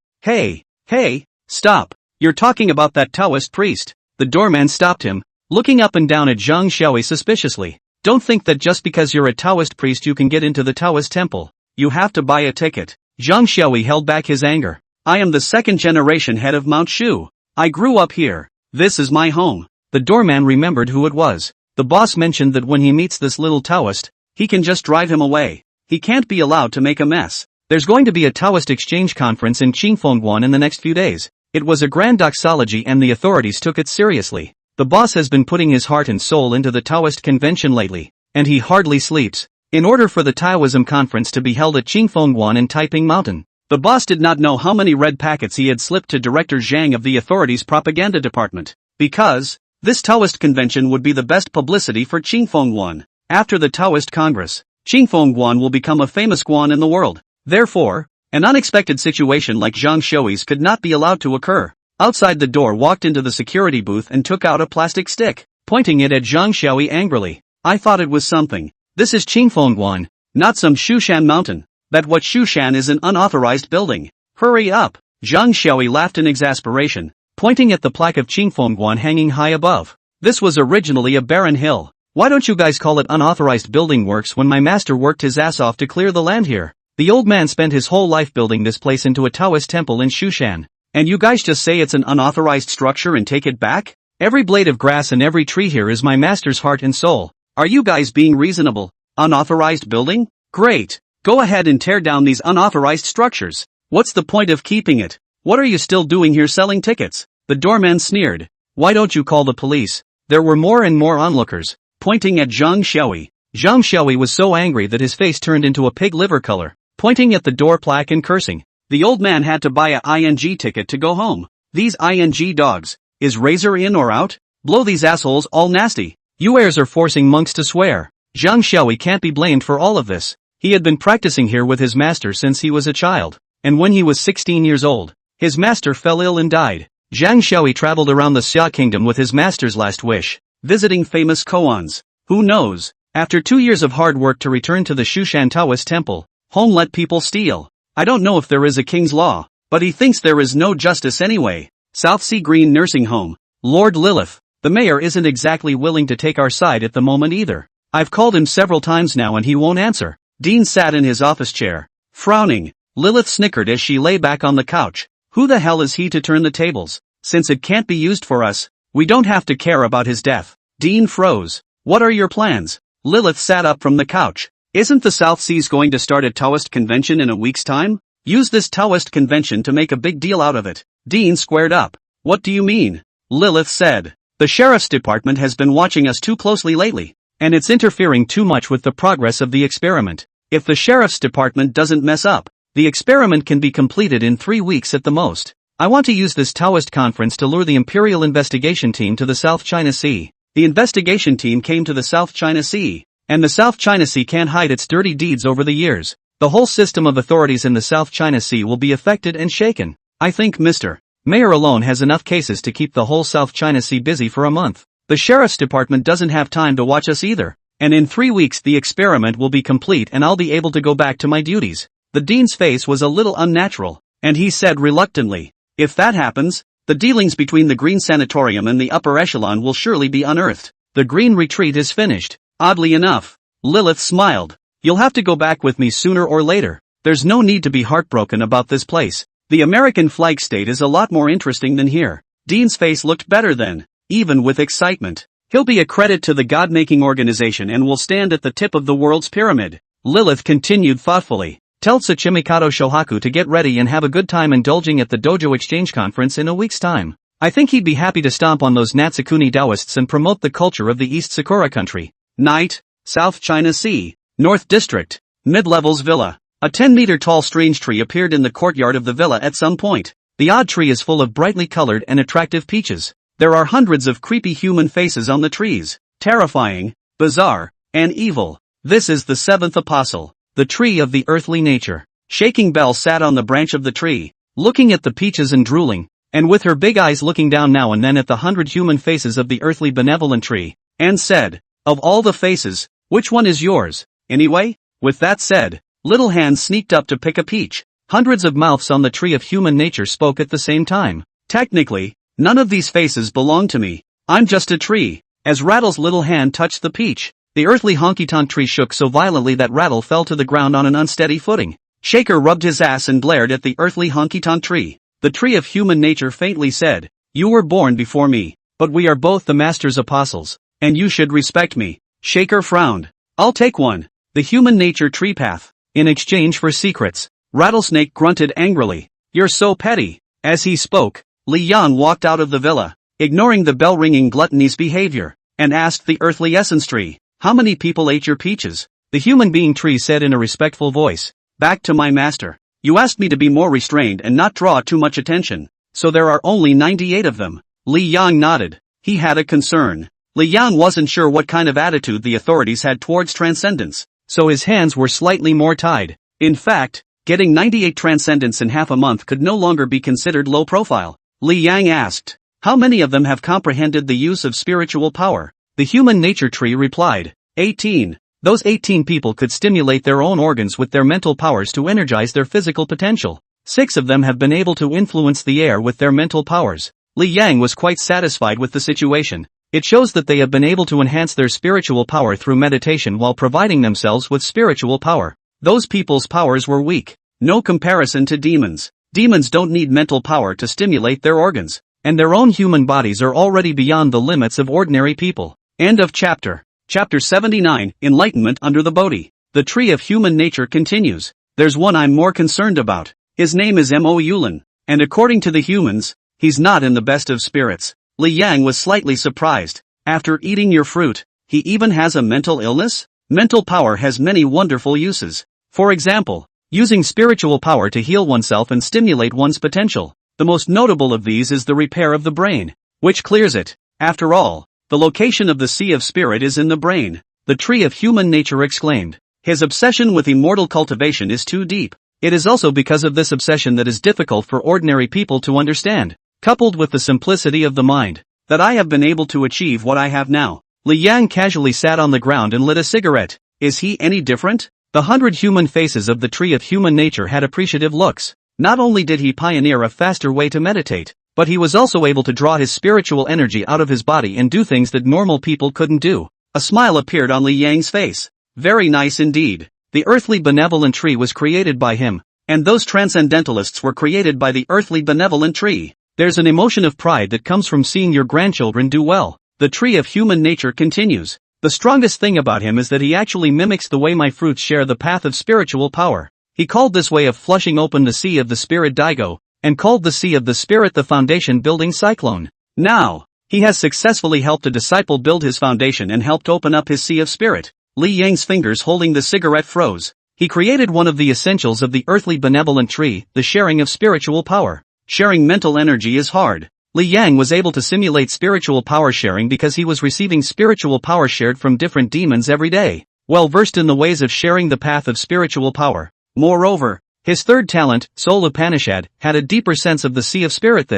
stop. You're talking about that Taoist priest. The doorman stopped him, looking up and down at Zhang Xiaoyi suspiciously. Don't think that just because you're a Taoist priest you can get into the Taoist temple. You have to buy a ticket. Zhang Xiaoyi held back his anger. I am the second-generation head of Mount Shu. I grew up here. This is my home. The doorman remembered who it was. The boss mentioned that when he meets this little Taoist, he can just drive him away. He can't be allowed to make a mess. There's going to be a Taoist exchange conference in Qingfengguan in the next few days. It was a grand doxology and the authorities took it seriously. The boss has been putting his heart and soul into the Taoist convention lately, and he hardly sleeps. In order for the Taoism conference to be held at Qingfengguan in Taiping Mountain, the boss did not know how many red packets he had slipped to Director Zhang of the authorities' propaganda department. Because this Taoist convention would be the best publicity for Qingfengguan. After the Taoist Congress, Qingfengguan will become a famous guan in the world. Therefore, an unexpected situation like Zhang Xiaoyi's could not be allowed to occur. Outside the door walked into the security booth and took out a plastic stick, pointing it at Zhang Xiaoyi angrily. I thought it was something. This is Qingfengguan, not some Shushan mountain. But what Shushan is an unauthorized building. Hurry up. Zhang Xiaoyi laughed in exasperation, pointing at the plaque of Qingfengguan hanging high above. This was originally a barren hill. Why don't you guys call it unauthorized building works when my master worked his ass off to clear the land here? The old man spent his whole life building this place into a Taoist temple in Shushan. And you guys just say it's an unauthorized structure and take it back? Every blade of grass and every tree here is my master's heart and soul. Are you guys being reasonable? Unauthorized building? Great. Go ahead and tear down these unauthorized structures. What's the point of keeping it? What are you still doing here selling tickets? The doorman sneered. Why don't you call the police? There were more and more onlookers, pointing at Zhang Xiaoyi. Zhang Xiaoyi was so angry that his face turned into a pig liver color, pointing at the door plaque and cursing. The old man had to buy a ING ticket to go home. These ING dogs. Is razor in or out? Blow these assholes all nasty. You heirs are forcing monks to swear. Zhang Xiaoyi can't be blamed for all of this. He had been practicing here with his master since he was a child, and when he was 16 years old, his master fell ill and died. Zhang Xiaoyi traveled around the Xia kingdom with his master's last wish, visiting famous koans. Who knows? After 2 years of hard work to return to the Shushan Taoist temple, home let people steal. I don't know if there is a king's law, but he thinks there is no justice anyway. South Sea Green Nursing Home. Lord Lilith, the mayor isn't exactly willing to take our side at the moment either. I've called him several times now and he won't answer. Dean sat in his office chair, frowning. Lilith snickered as she lay back on the couch. Who the hell is he to turn the tables? Since it can't be used for us, we don't have to care about his death. Dean froze. What are your plans? Lilith sat up from the couch. Isn't the South Seas going to start a Taoist convention in a week's time? Use this Taoist convention to make a big deal out of it. Dean squared up. What do you mean? Lilith said. The sheriff's department has been watching us too closely lately, and it's interfering too much with the progress of the experiment. If the sheriff's department doesn't mess up, the experiment can be completed in 3 weeks at the most. I want to use this Taoist conference to lure the Imperial Investigation Team to the South China Sea. The investigation team came to the South China Sea, and the South China Sea can't hide its dirty deeds over the years. The whole system of authorities in the South China Sea will be affected and shaken. I think Mr. Mayor alone has enough cases to keep the whole South China Sea busy for a month. The sheriff's department doesn't have time to watch us either. And in 3 weeks the experiment will be complete and I'll be able to go back to my duties. The dean's face was a little unnatural, and he said reluctantly, if that happens, the dealings between the Green Sanatorium and the upper echelon will surely be unearthed. The Green Retreat is finished. Oddly enough, Lilith smiled. You'll have to go back with me sooner or later. There's no need to be heartbroken about this place. The American flag state is a lot more interesting than here. Dean's face looked better then, even with excitement. He'll be a credit to the God-making organization and will stand at the tip of the world's pyramid. Lilith continued thoughtfully. Tell Tsuchimikado Shohaku to get ready and have a good time indulging at the Dojo Exchange Conference in a week's time. I think he'd be happy to stomp on those Natsukuni Taoists and promote the culture of the East Sakura country. Night, South China Sea, North District, Mid-Levels Villa. A 10-meter tall strange tree appeared in the courtyard of the villa at some point. The odd tree is full of brightly colored and attractive peaches. There are hundreds of creepy human faces on the trees. Terrifying, bizarre, and evil. This is the seventh apostle, the tree of the earthly nature. Shaking Bell sat on the branch of the tree, looking at the peaches and drooling, and with her big eyes looking down now and then at the 100 human faces of the earthly benevolent tree, and said, of all the faces, which one is yours, anyway? With that said, little hands sneaked up to pick a peach. Hundreds of mouths on the tree of human nature spoke at the same time. Technically, none of these faces belong to me. I'm just a tree. As Rattle's little hand touched the peach, the earthly honky-tonk tree shook so violently that Rattle fell to the ground on an unsteady footing. Shaker rubbed his ass and glared at the earthly honky-tonk tree. The tree of human nature faintly said, you were born before me, but we are both the master's apostles, and you should respect me. Shaker frowned. I'll take one. The human nature tree path. In exchange for secrets. Rattlesnake grunted angrily. You're so petty. As he spoke, Li Yan walked out of the villa, ignoring the bell-ringing gluttony's behavior, and asked the earthly essence tree, how many people ate your peaches? The human being tree said in a respectful voice, back to my master. You asked me to be more restrained and not draw too much attention, so there are only 98 of them. Li Yang nodded. He had a concern. Li Yan wasn't sure what kind of attitude the authorities had towards transcendence, so his hands were slightly more tied. In fact, getting 98 transcendents in half a month could no longer be considered low profile. Li Yang asked, how many of them have comprehended the use of spiritual power? The human nature tree replied, 18. Those 18 people could stimulate their own organs with their mental powers to energize their physical potential. 6 of them have been able to influence the air with their mental powers. Li Yang was quite satisfied with the situation. It shows that they have been able to enhance their spiritual power through meditation while providing themselves with spiritual power. Those people's powers were weak. No comparison to demons. Demons don't need mental power to stimulate their organs, and their own human bodies are already beyond the limits of ordinary people. End of chapter. Chapter 79, Enlightenment under the Bodhi. The tree of human nature continues. There's one I'm more concerned about. His name is Mo Yulin, and according to the humans, he's not in the best of spirits. Li Yang was slightly surprised. After eating your fruit, he even has a mental illness? Mental power has many wonderful uses. For example, using spiritual power to heal oneself and stimulate one's potential. The most notable of these is the repair of the brain, which clears it. After all, the location of the sea of spirit is in the brain. The tree of human nature exclaimed. His obsession with immortal cultivation is too deep. It is also because of this obsession that is difficult for ordinary people to understand, coupled with the simplicity of the mind, that I have been able to achieve what I have now. Li Yang casually sat on the ground and lit a cigarette. Is he any different? The 100 human faces of the tree of human nature had appreciative looks. Not only did he pioneer a faster way to meditate, but he was also able to draw his spiritual energy out of his body and do things that normal people couldn't do. A smile appeared on Li Yang's face. Very nice indeed. The earthly benevolent tree was created by him, and those transcendentalists were created by the earthly benevolent tree. There's an emotion of pride that comes from seeing your grandchildren do well. The tree of human nature continues. The strongest thing about him is that he actually mimics the way my fruits share the path of spiritual power. He called this way of flushing open the sea of the spirit Daigo, and called the sea of the spirit the foundation building cyclone. Now, he has successfully helped a disciple build his foundation and helped open up his sea of spirit. Li Yang's fingers holding the cigarette froze. He created one of the essentials of the earthly benevolent tree, the sharing of spiritual power. Sharing mental energy is hard. Li Yang was able to simulate spiritual power sharing because he was receiving spiritual power shared from different demons every day, well versed in the ways of sharing the path of spiritual power. Moreover, his third talent, Soul Upanishad, had a deeper sense of the sea of spirit.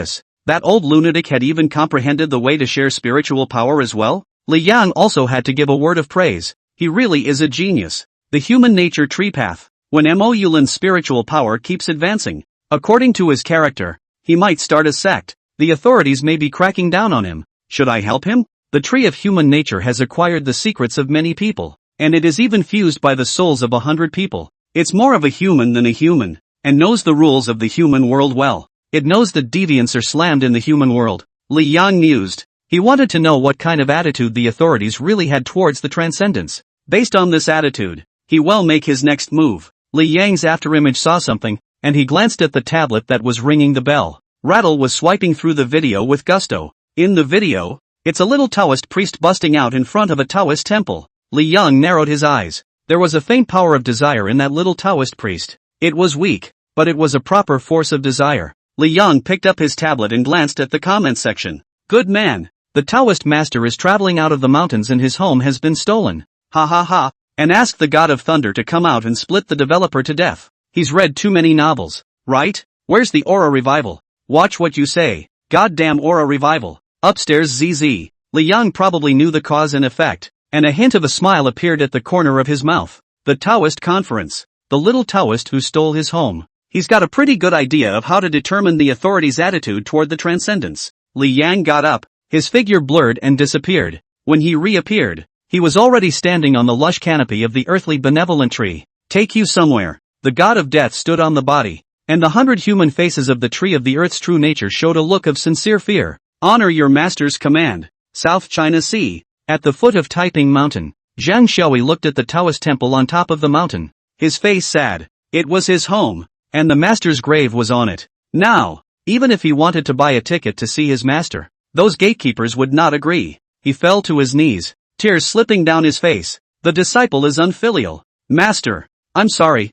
That old lunatic had even comprehended the way to share spiritual power as well. Li Yang also had to give a word of praise. He really is a genius. The human nature tree path. When Yulin's spiritual power keeps advancing, according to his character, he might start a sect. The authorities may be cracking down on him. Should I help him? The tree of human nature has acquired the secrets of many people, and it is even fused by the souls of 100 people. It's more of a human than a human, and knows the rules of the human world well. It knows that deviants are slammed in the human world. Li Yang mused. He wanted to know what kind of attitude the authorities really had towards the transcendence. Based on this attitude, he will make his next move. Li Yang's afterimage saw something, and he glanced at the tablet that was ringing the bell. Rattle was swiping through the video with gusto. In the video, it's a little Taoist priest busting out in front of a Taoist temple. Li Yang narrowed his eyes. There was a faint power of desire in that little Taoist priest. It was weak, but it was a proper force of desire. Li Yang picked up his tablet and glanced at the comment section. Good man. The Taoist master is traveling out of the mountains and his home has been stolen. Ha ha ha. And asked the god of thunder to come out and split the developer to death. He's read too many novels, right? Where's the Aura revival? Watch what you say. Goddamn Aura revival. Upstairs ZZ. Li Yang probably knew the cause and effect, and a hint of a smile appeared at the corner of his mouth. The Taoist conference. The little Taoist who stole his home. He's got a pretty good idea of how to determine the authorities' attitude toward the transcendence. Li Yang got up, his figure blurred and disappeared. When he reappeared, he was already standing on the lush canopy of the earthly benevolent tree. Take you somewhere. The god of death stood on the body, and the 100 human faces of the tree of the earth's true nature showed a look of sincere fear. Honor your master's command. South China Sea. At the foot of Taiping Mountain, Zhang Xiaoyi looked at the Taoist temple on top of the mountain. His face sad. It was his home, and the master's grave was on it. Now, even if he wanted to buy a ticket to see his master, those gatekeepers would not agree. He fell to his knees, tears slipping down his face. The disciple is unfilial. Master, I'm sorry,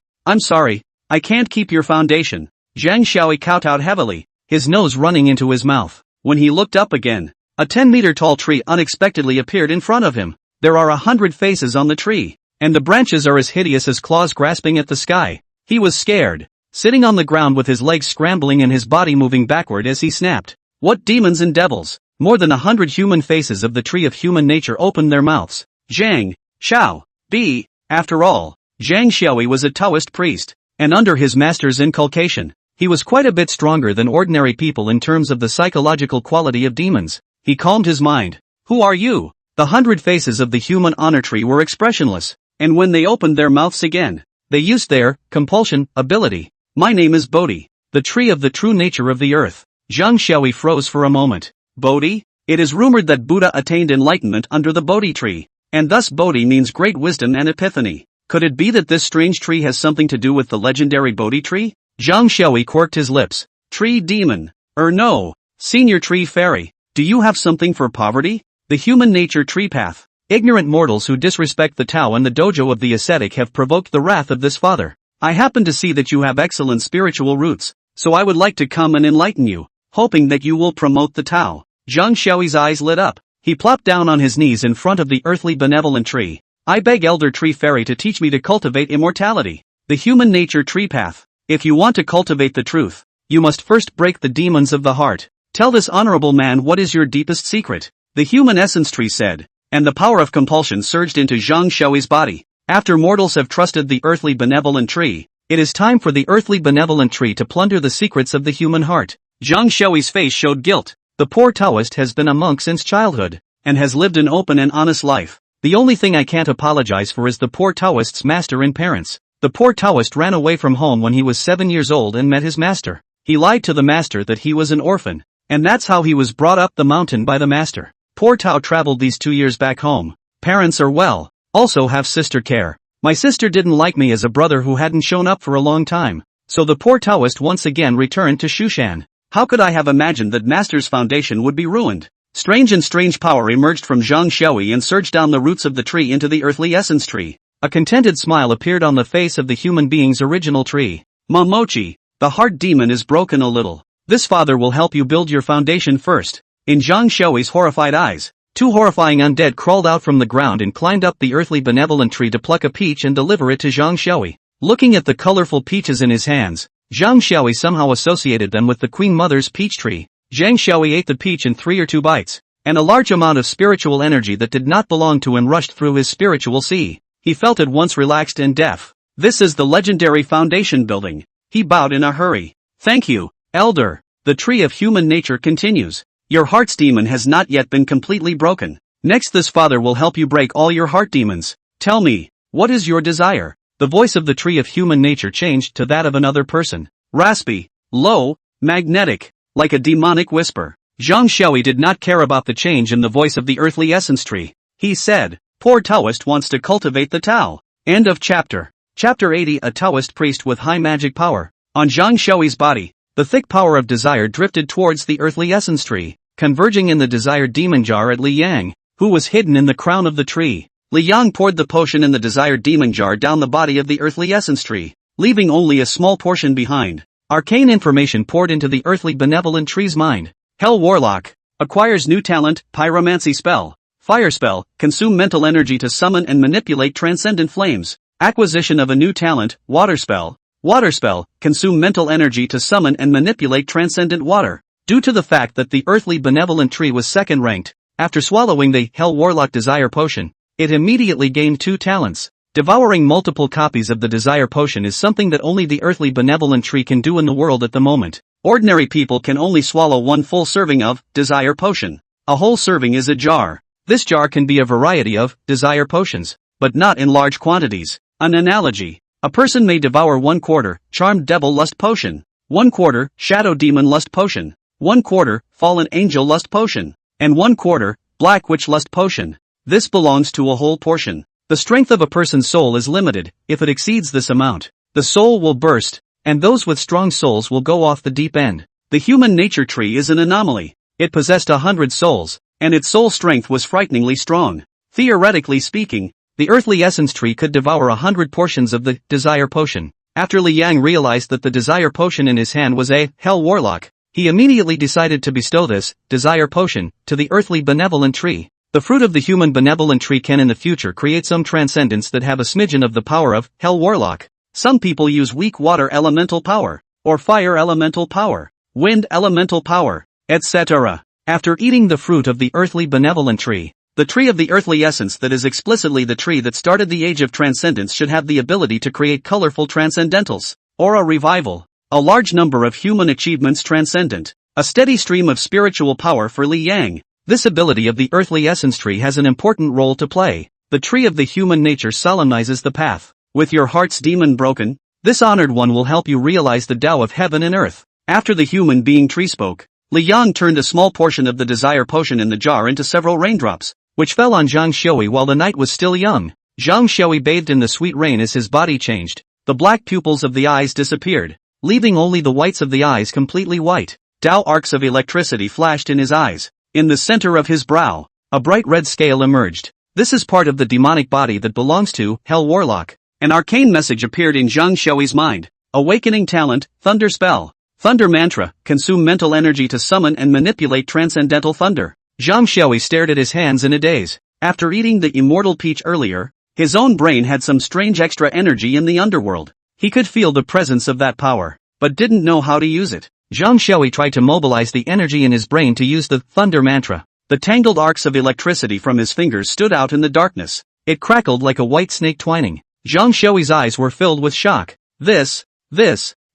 I can't keep your foundation. Zhang Xiaoyi kowtowed heavily, his nose running into his mouth. When he looked up again, a 10-meter tall tree unexpectedly appeared in front of him. There are 100 faces on the tree, and the branches are as hideous as claws grasping at the sky. He was scared, sitting on the ground with his legs scrambling and his body moving backward as he snapped. What demons and devils! More than 100 human faces of the tree of human nature opened their mouths. Zhang Xiao B. After all, Zhang Xiaoyi was a Taoist priest, and under his master's inculcation, he was quite a bit stronger than ordinary people in terms of the psychological quality of demons. He calmed his mind. Who are you? The 100 faces of the human honor tree were expressionless, and when they opened their mouths again, they used their compulsion ability. My name is Bodhi, the tree of the true nature of the earth. Zhang Xiaoyi froze for a moment. Bodhi? It is rumored that Buddha attained enlightenment under the Bodhi tree, and thus Bodhi means great wisdom and epiphany. Could it be that this strange tree has something to do with the legendary Bodhi tree? Zhang Xiaoyi quirked his lips. Tree demon. No. Senior tree fairy. Do you have something for poverty? The human nature tree path. Ignorant mortals who disrespect the Tao and the dojo of the ascetic have provoked the wrath of this father. I happen to see that you have excellent spiritual roots, so I would like to come and enlighten you, hoping that you will promote the Tao. Zhang Xiaoyi's eyes lit up. He plopped down on his knees in front of the earthly benevolent tree. I beg Elder Tree Fairy to teach me to cultivate immortality. The human nature tree path. If you want to cultivate the truth, you must first break the demons of the heart. Tell this honorable man what is your deepest secret. The human essence tree said, and the power of compulsion surged into Zhang Xiaoyi's body. After mortals have trusted the earthly benevolent tree, it is time for the earthly benevolent tree to plunder the secrets of the human heart. Zhang Xiaoyi's face showed guilt. The poor Taoist has been a monk since childhood, and has lived an open and honest life. The only thing I can't apologize for is the poor Taoist's master and parents. The poor Taoist ran away from home when he was 7 years old and met his master. He lied to the master that he was an orphan, and that's how he was brought up the mountain by the master. Poor Tao traveled these 2 years back home. Parents are well, also have sister care. My sister didn't like me as a brother who hadn't shown up for a long time, so the poor Taoist once again returned to Shushan. How could I have imagined that master's foundation would be ruined? Strange power emerged from Zhang Xiaoyi and surged down the roots of the tree into the earthly essence tree. A contented smile appeared on the face of the human being's original tree. Momochi, the heart demon is broken a little. This father will help you build your foundation first. In Zhang Xiaoyi's horrified eyes, 2 horrifying undead crawled out from the ground and climbed up the earthly benevolent tree to pluck a peach and deliver it to Zhang Xiaoyi. Looking at the colorful peaches in his hands, Zhang Xiaoyi somehow associated them with the Queen Mother's peach tree. Zhang Xiaoyi ate the peach in 3 or 2 bites, and a large amount of spiritual energy that did not belong to him rushed through his spiritual sea. He felt at once relaxed and deaf. This is the legendary foundation building. He bowed in a hurry. Thank you, Elder. The tree of human nature continues. Your heart's demon has not yet been completely broken. Next this father will help you break all your heart demons. Tell me, what is your desire? The voice of the tree of human nature changed to that of another person. Raspy, low, magnetic, like a demonic whisper. Zhang Xiaoyi did not care about the change in the voice of the earthly essence tree. He said, poor Taoist wants to cultivate the Tao. End of chapter. Chapter 80. A Taoist priest with high magic power. On Zhang Xiaoyi's body, the thick power of desire drifted towards the earthly essence tree, converging in the desired demon jar at Li Yang, who was hidden in the crown of the tree. Li Yang poured the potion in the desired demon jar down the body of the earthly essence tree, leaving only a small portion behind. Arcane information poured into the earthly benevolent tree's mind. Hell Warlock acquires new talent, pyromancy spell. Fire spell, consume mental energy to summon and manipulate transcendent flames. Acquisition of a new talent, water spell. Water spell, consume mental energy to summon and manipulate transcendent water. Due to the fact that the earthly benevolent tree was second ranked, after swallowing the Hell Warlock Desire Potion, it immediately gained 2 talents. Devouring multiple copies of the Desire Potion is something that only the earthly benevolent tree can do in the world at the moment. Ordinary people can only swallow 1 full serving of Desire Potion. A whole serving is a jar. This jar can be a variety of desire potions, but not in large quantities. An analogy. A person may devour 1/4 Charmed Devil Lust Potion, 1/4 Shadow Demon Lust Potion, 1/4 Fallen Angel Lust Potion, and 1/4 Black Witch Lust Potion. This belongs to a whole portion. The strength of a person's soul is limited. If it exceeds this amount, the soul will burst, and those with strong souls will go off the deep end. The human nature tree is an anomaly. It possessed 100 souls, and its soul strength was frighteningly strong. Theoretically speaking, the earthly essence tree could devour 100 portions of the desire potion. After Li Yang realized that the desire potion in his hand was a Hell Warlock, he immediately decided to bestow this desire potion to the earthly benevolent tree. The fruit of the human benevolent tree can in the future create some transcendents that have a smidgen of the power of Hell Warlock. Some people use weak water elemental power, or fire elemental power, wind elemental power, etc. After eating the fruit of the earthly benevolent tree, the tree of the earthly essence that is explicitly the tree that started the age of transcendence should have the ability to create colorful transcendentals, or a revival, a large number of human achievements transcendent, a steady stream of spiritual power for Li Yang. This ability of the earthly essence tree has an important role to play. The tree of the human nature solemnizes the path. With your heart's demon broken, this honored one will help you realize the Tao of heaven and earth. After the human being tree spoke, Li Yang turned a small portion of the desire potion in the jar into several raindrops, which fell on Zhang Xiaoyi while the night was still young. Zhang Xiaoyi bathed in the sweet rain as his body changed. The black pupils of the eyes disappeared, leaving only the whites of the eyes completely white. Tao arcs of electricity flashed in his eyes. In the center of his brow, a bright red scale emerged. This is part of the demonic body that belongs to Hell Warlock. An arcane message appeared in Zhang Xiaoyi's mind. Awakening talent, thunder spell. Thunder mantra, consume mental energy to summon and manipulate transcendental thunder. Zhang Xiaoyi stared at his hands in a daze. After eating the immortal peach earlier, his own brain had some strange extra energy in the underworld. He could feel the presence of that power, but didn't know how to use it. Zhang Xiaoyi tried to mobilize the energy in his brain to use the thunder mantra. The tangled arcs of electricity from his fingers stood out in the darkness. It crackled like a white snake twining. Zhang Xiaoyi's eyes were filled with shock. This,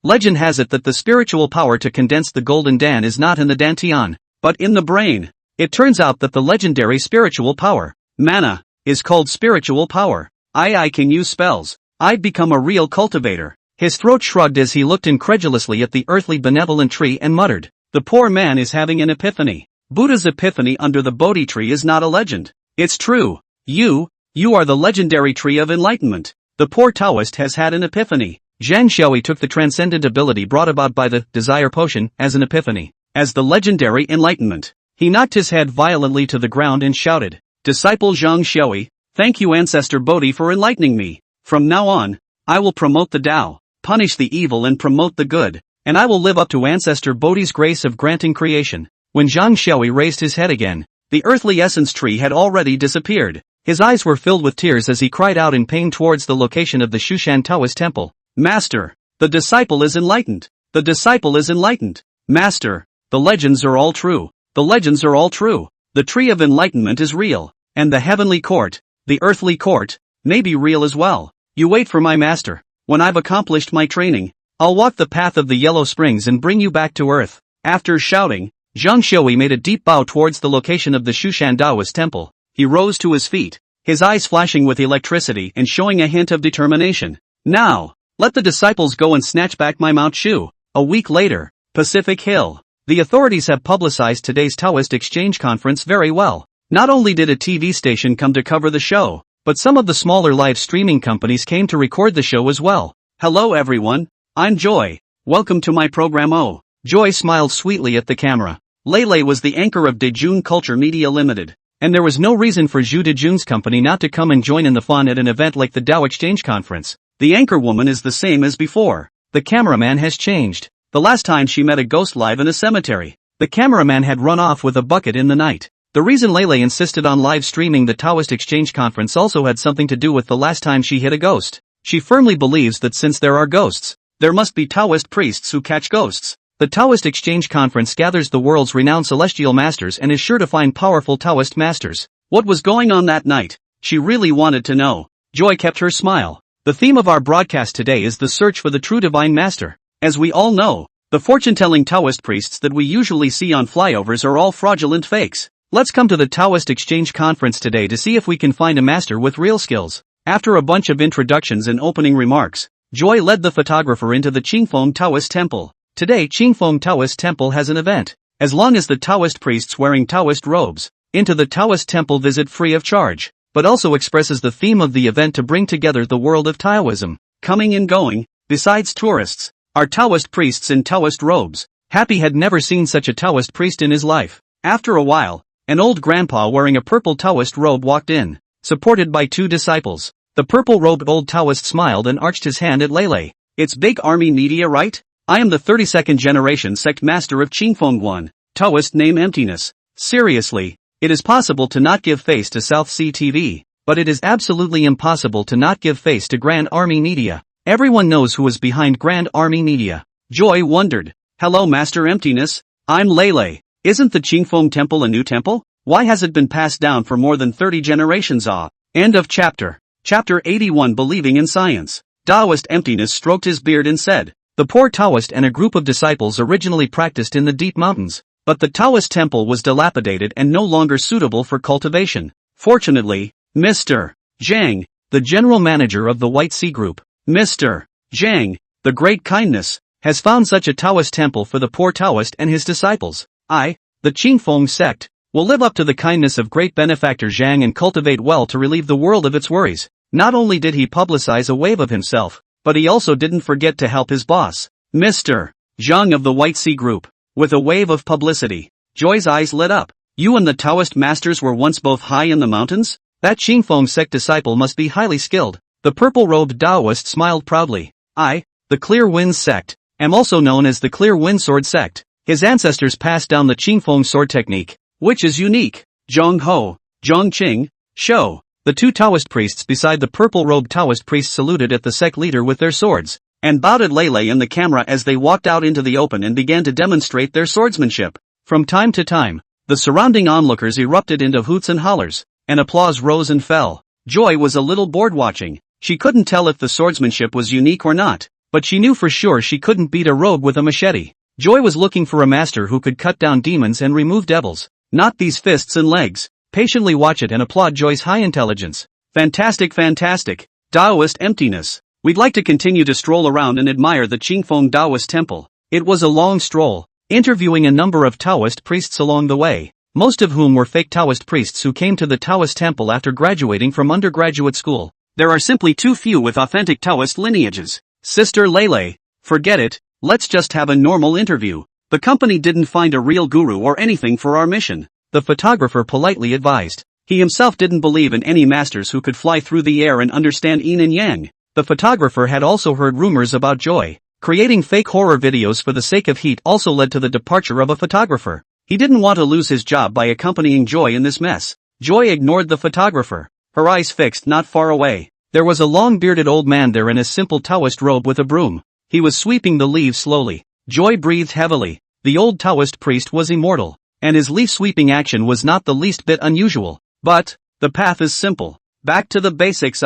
legend has it that the spiritual power to condense the golden Dan is not in the dantian, but in the brain. It turns out that the legendary spiritual power, mana, is called spiritual power. I can use spells. I've become a real cultivator. His throat shrugged as he looked incredulously at the earthly benevolent tree and muttered, the poor man is having an epiphany. Buddha's epiphany under the Bodhi tree is not a legend. It's true. You are the legendary tree of enlightenment. The poor Taoist has had an epiphany. Zhang Xiaoyi took the transcendent ability brought about by the desire potion as an epiphany, as the legendary enlightenment. He knocked his head violently to the ground and shouted, Disciple Zhang Xiaoyi, thank you Ancestor Bodhi for enlightening me. From now on, I will promote the Tao, punish the evil and promote the good, and I will live up to Ancestor Bodhi's grace of granting creation. When Zhang Xiaoyi raised his head again, the earthly essence tree had already disappeared. His eyes were filled with tears as he cried out in pain towards the location of the Shushan Taoist temple. Master, the disciple is enlightened. The disciple is enlightened. Master, the legends are all true. The legends are all true. The tree of enlightenment is real, and the heavenly court, the earthly court, may be real as well. You wait for my master. When I've accomplished my training, I'll walk the path of the yellow springs and bring you back to earth. After shouting, Zhang Xiaoyi made a deep bow towards the location of the Shushan Taoist temple. He rose to his feet, his eyes flashing with electricity and showing a hint of determination. Now, let the disciples go and snatch back my Mount Shu. A week later, Pacific Hill. The authorities have publicized today's Taoist Exchange Conference very well. Not only did a TV station come to cover the show, but some of the smaller live streaming companies came to record the show as well. Hello everyone, I'm Joy. Welcome to my program. Oh, Joy smiled sweetly at the camera. Lei was the anchor of Dejun Culture Media Limited, and there was no reason for Zhu Dejun's company not to come and join in the fun at an event like the Tao Exchange Conference. The anchor woman is the same as before. The cameraman has changed. The last time she met a ghost live in a cemetery, the cameraman had run off with a bucket in the night. The reason Lei insisted on live streaming the Taoist Exchange Conference also had something to do with the last time she hit a ghost. She firmly believes that since there are ghosts, there must be Taoist priests who catch ghosts. The Taoist Exchange Conference gathers the world's renowned celestial masters and is sure to find powerful Taoist masters. What was going on that night? She really wanted to know. Joy kept her smile. The theme of our broadcast today is the search for the true divine master. As we all know, the fortune-telling Taoist priests that we usually see on flyovers are all fraudulent fakes. Let's come to the Taoist Exchange Conference today to see if we can find a master with real skills. After a bunch of introductions and opening remarks, Joy led the photographer into the Qingfeng Taoist Temple. Today Qingfeng Taoist Temple has an event. As long as the Taoist priests wearing Taoist robes, into the Taoist Temple visit free of charge, but also expresses the theme of the event to bring together the world of Taoism. Coming and going, besides tourists, are Taoist priests in Taoist robes. Happy had never seen such a Taoist priest in his life. After a while, an old grandpa wearing a purple Taoist robe walked in, supported by two disciples. The purple-robed old Taoist smiled and arched his hand at Lei. It's big army media, right? I am the 32nd generation sect master of Qingfeng One, Taoist name Emptiness. Seriously, it is possible to not give face to South Sea TV, but it is absolutely impossible to not give face to Grand Army Media. Everyone knows who is behind Grand Army Media. Joy wondered. Hello Master Emptiness, I'm Lei. Isn't the Qingfeng Temple a new temple? Why has it been passed down for more than 30 generations? End of chapter. Chapter 81 Believing in Science. Taoist Emptiness stroked his beard and said, the poor Taoist and a group of disciples originally practiced in the deep mountains, but the Taoist temple was dilapidated and no longer suitable for cultivation. Fortunately, Mr. Zhang, the general manager of the White Sea Group, Mr. Zhang, the Great Kindness, has found such a Taoist temple for the poor Taoist and his disciples. I, the Qingfeng sect, will live up to the kindness of great benefactor Zhang and cultivate well to relieve the world of its worries. Not only did he publicize a wave of himself, but he also didn't forget to help his boss, Mr. Zhang of the White Sea Group, with a wave of publicity. Joy's eyes lit up. You and the Taoist masters were once both high in the mountains? That Qingfeng sect disciple must be highly skilled. The purple-robed Taoist smiled proudly. I, the Clear Winds sect, am also known as the Clear Wind Sword sect. His ancestors passed down the Qingfeng sword technique, which is unique. Zhong Ho, Zhong Qing, Shou. The two Taoist priests beside the purple-robed Taoist priest saluted at the sect leader with their swords, and bowed at Lei and the camera as they walked out into the open and began to demonstrate their swordsmanship. From time to time, the surrounding onlookers erupted into hoots and hollers, and applause rose and fell. Joy was a little bored watching. She couldn't tell if the swordsmanship was unique or not, but she knew for sure she couldn't beat a rogue with a machete. Joy was looking for a master who could cut down demons and remove devils, not these fists and legs. Patiently watch it and applaud Joy's high intelligence. Fantastic, fantastic. Taoist emptiness. We'd like to continue to stroll around and admire the Qingfeng Taoist temple. It was a long stroll, interviewing a number of Taoist priests along the way, most of whom were fake Taoist priests who came to the Taoist temple after graduating from undergraduate school. There are simply too few with authentic Taoist lineages. Sister Lei, forget it, let's just have a normal interview. The company didn't find a real guru or anything for our mission, the photographer politely advised. He himself didn't believe in any masters who could fly through the air and understand yin and yang. The photographer had also heard rumors about Joy. Creating fake horror videos for the sake of heat also led to the departure of a photographer. He didn't want to lose his job by accompanying Joy in this mess. Joy ignored the photographer, her eyes fixed not far away. There was a long-bearded old man there in a simple Taoist robe with a broom. He was sweeping the leaves slowly. Joy breathed heavily. The old Taoist priest was immortal, and his leaf-sweeping action was not the least bit unusual. But, the path is simple. Back to the basics.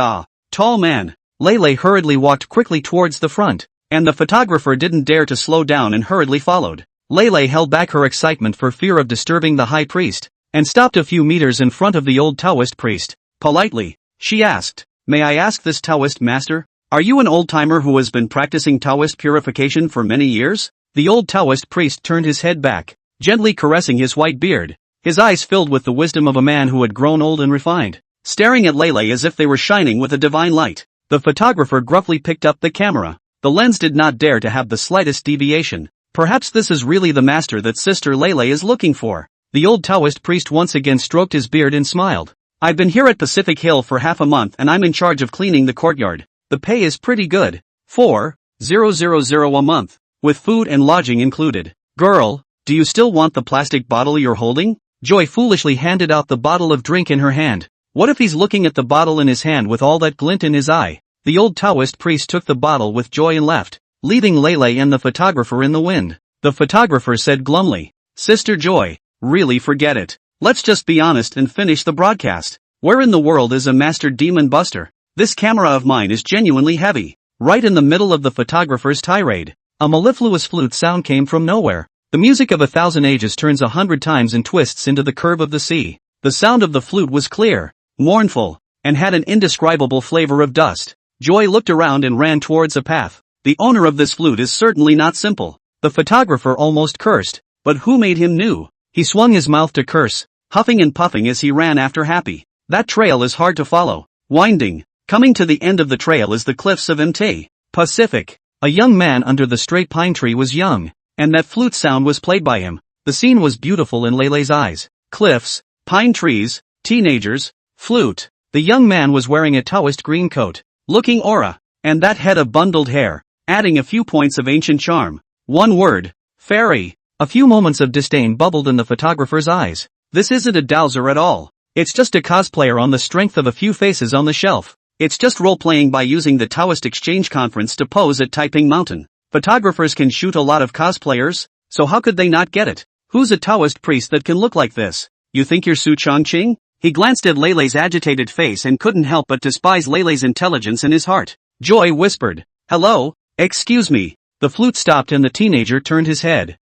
Tall man. Lei hurriedly walked quickly towards the front, and the photographer didn't dare to slow down and hurriedly followed. Lei held back her excitement for fear of disturbing the high priest, and stopped a few meters in front of the old Taoist priest. Politely, she asked, "May I ask this Taoist master, are you an old-timer who has been practicing Taoist purification for many years?" The old Taoist priest turned his head back, gently caressing his white beard, his eyes filled with the wisdom of a man who had grown old and refined, staring at Lei as if they were shining with a divine light. The photographer gruffly picked up the camera. The lens did not dare to have the slightest deviation. Perhaps this is really the master that Sister Lei is looking for. The old Taoist priest once again stroked his beard and smiled. "I've been here at Pacific Hill for half a month and I'm in charge of cleaning the courtyard. The pay is pretty good. 4,000 a month, with food and lodging included. Girl, do you still want the plastic bottle you're holding?" Joy foolishly handed out the bottle of drink in her hand. What if he's looking at the bottle in his hand with all that glint in his eye? The old Taoist priest took the bottle with joy and left, leaving Lei and the photographer in the wind. The photographer said glumly, "Sister Joy, really forget it. Let's just be honest and finish the broadcast. Where in the world is a master demon buster? This camera of mine is genuinely heavy." Right in the middle of the photographer's tirade, a mellifluous flute sound came from nowhere. The music of 1,000 ages turns 100 times and twists into the curve of the sea. The sound of the flute was clear, mournful, and had an indescribable flavor of dust. Joy looked around and ran towards a path. The owner of this flute is certainly not simple. The photographer almost cursed, but who made him new? He swung his mouth to curse, huffing and puffing as he ran after Happy. That trail is hard to follow, winding. Coming to the end of the trail is the cliffs of Mt. Pacific. A young man under the straight pine tree was young, and that flute sound was played by him. The scene was beautiful in Lei's eyes. Cliffs, pine trees, teenagers, flute. The young man was wearing a Taoist green coat, looking aura, and that head of bundled hair, adding a few points of ancient charm. One word, fairy. A few moments of disdain bubbled in the photographer's eyes. This isn't a dowser at all. It's just a cosplayer on the strength of a few faces on the shelf. It's just role-playing by using the Taoist Exchange Conference to pose at Taiping Mountain. Photographers can shoot a lot of cosplayers, so how could they not get it? Who's a Taoist priest that can look like this? You think you're Su Chongqing? He glanced at Lei's agitated face and couldn't help but despise Lei's intelligence in his heart. Joy whispered, "Hello, excuse me." The flute stopped and the teenager turned his head.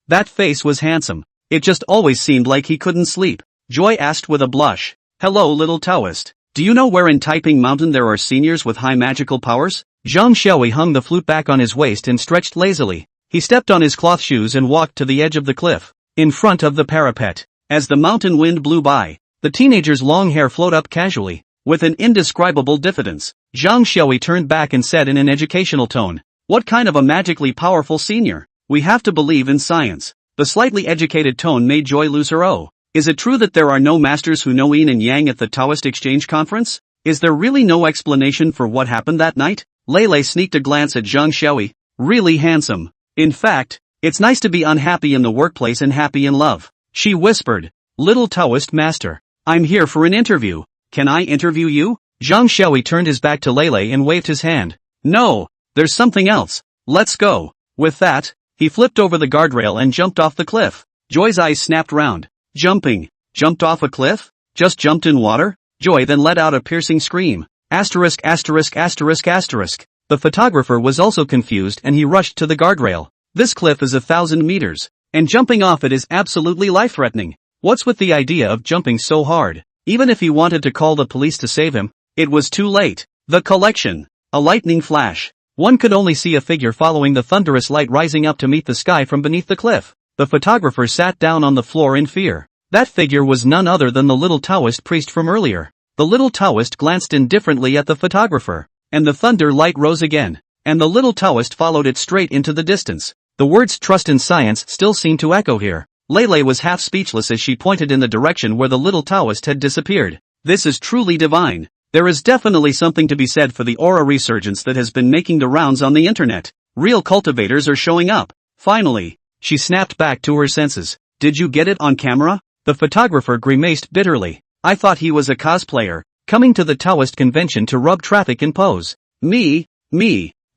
That face was handsome. It just always seemed like he couldn't sleep. Joy asked with a blush, "Hello little Taoist. Do you know where in Taiping Mountain there are seniors with high magical powers?" Zhang Xiaoyi hung the flute back on his waist and stretched lazily. He stepped on his cloth shoes and walked to the edge of the cliff, in front of the parapet. As the mountain wind blew by, the teenager's long hair flowed up casually, with an indescribable diffidence. Zhang Xiaoyi turned back and said in an educational tone, "What kind of a magically powerful senior? We have to believe in science." The slightly educated tone made Joy lose her Is it true that there are no masters who know yin and yang at the Taoist Exchange Conference? Is there really no explanation for what happened that night? Lei sneaked a glance at Zhang Xiaoyi. Really handsome. In fact, it's nice to be unhappy in the workplace and happy in love. She whispered. Little Taoist master. I'm here for an interview. Can I interview you? Zhang Xiaoyi turned his back to Lei and waved his hand. No, there's something else. Let's go. With that, he flipped over the guardrail and jumped off the cliff. Joy's eyes snapped round. Jumping. Jumped off a cliff? Just jumped in water? Joy then let out a piercing scream. Asterisk asterisk asterisk asterisk. The photographer was also confused and he rushed to the guardrail. This cliff is 1,000 meters, and jumping off it is absolutely life-threatening. What's with the idea of jumping so hard? Even if he wanted to call the police to save him, it was too late. The collection. A lightning flash. One could only see a figure following the thunderous light rising up to meet the sky from beneath the cliff. The photographer sat down on the floor in fear. That figure was none other than the little Taoist priest from earlier. The little Taoist glanced indifferently at the photographer, and the thunder light rose again, and the little Taoist followed it straight into the distance. The words trust in science still seemed to echo here. Lei was half speechless as she pointed in the direction where the little Taoist had disappeared. This is truly divine. There is definitely something to be said for the aura resurgence that has been making the rounds on the internet. Real cultivators are showing up. Finally, she snapped back to her senses. Did you get it on camera? The photographer grimaced bitterly. I thought he was a cosplayer, coming to the Taoist convention to rub traffic and pose. Me,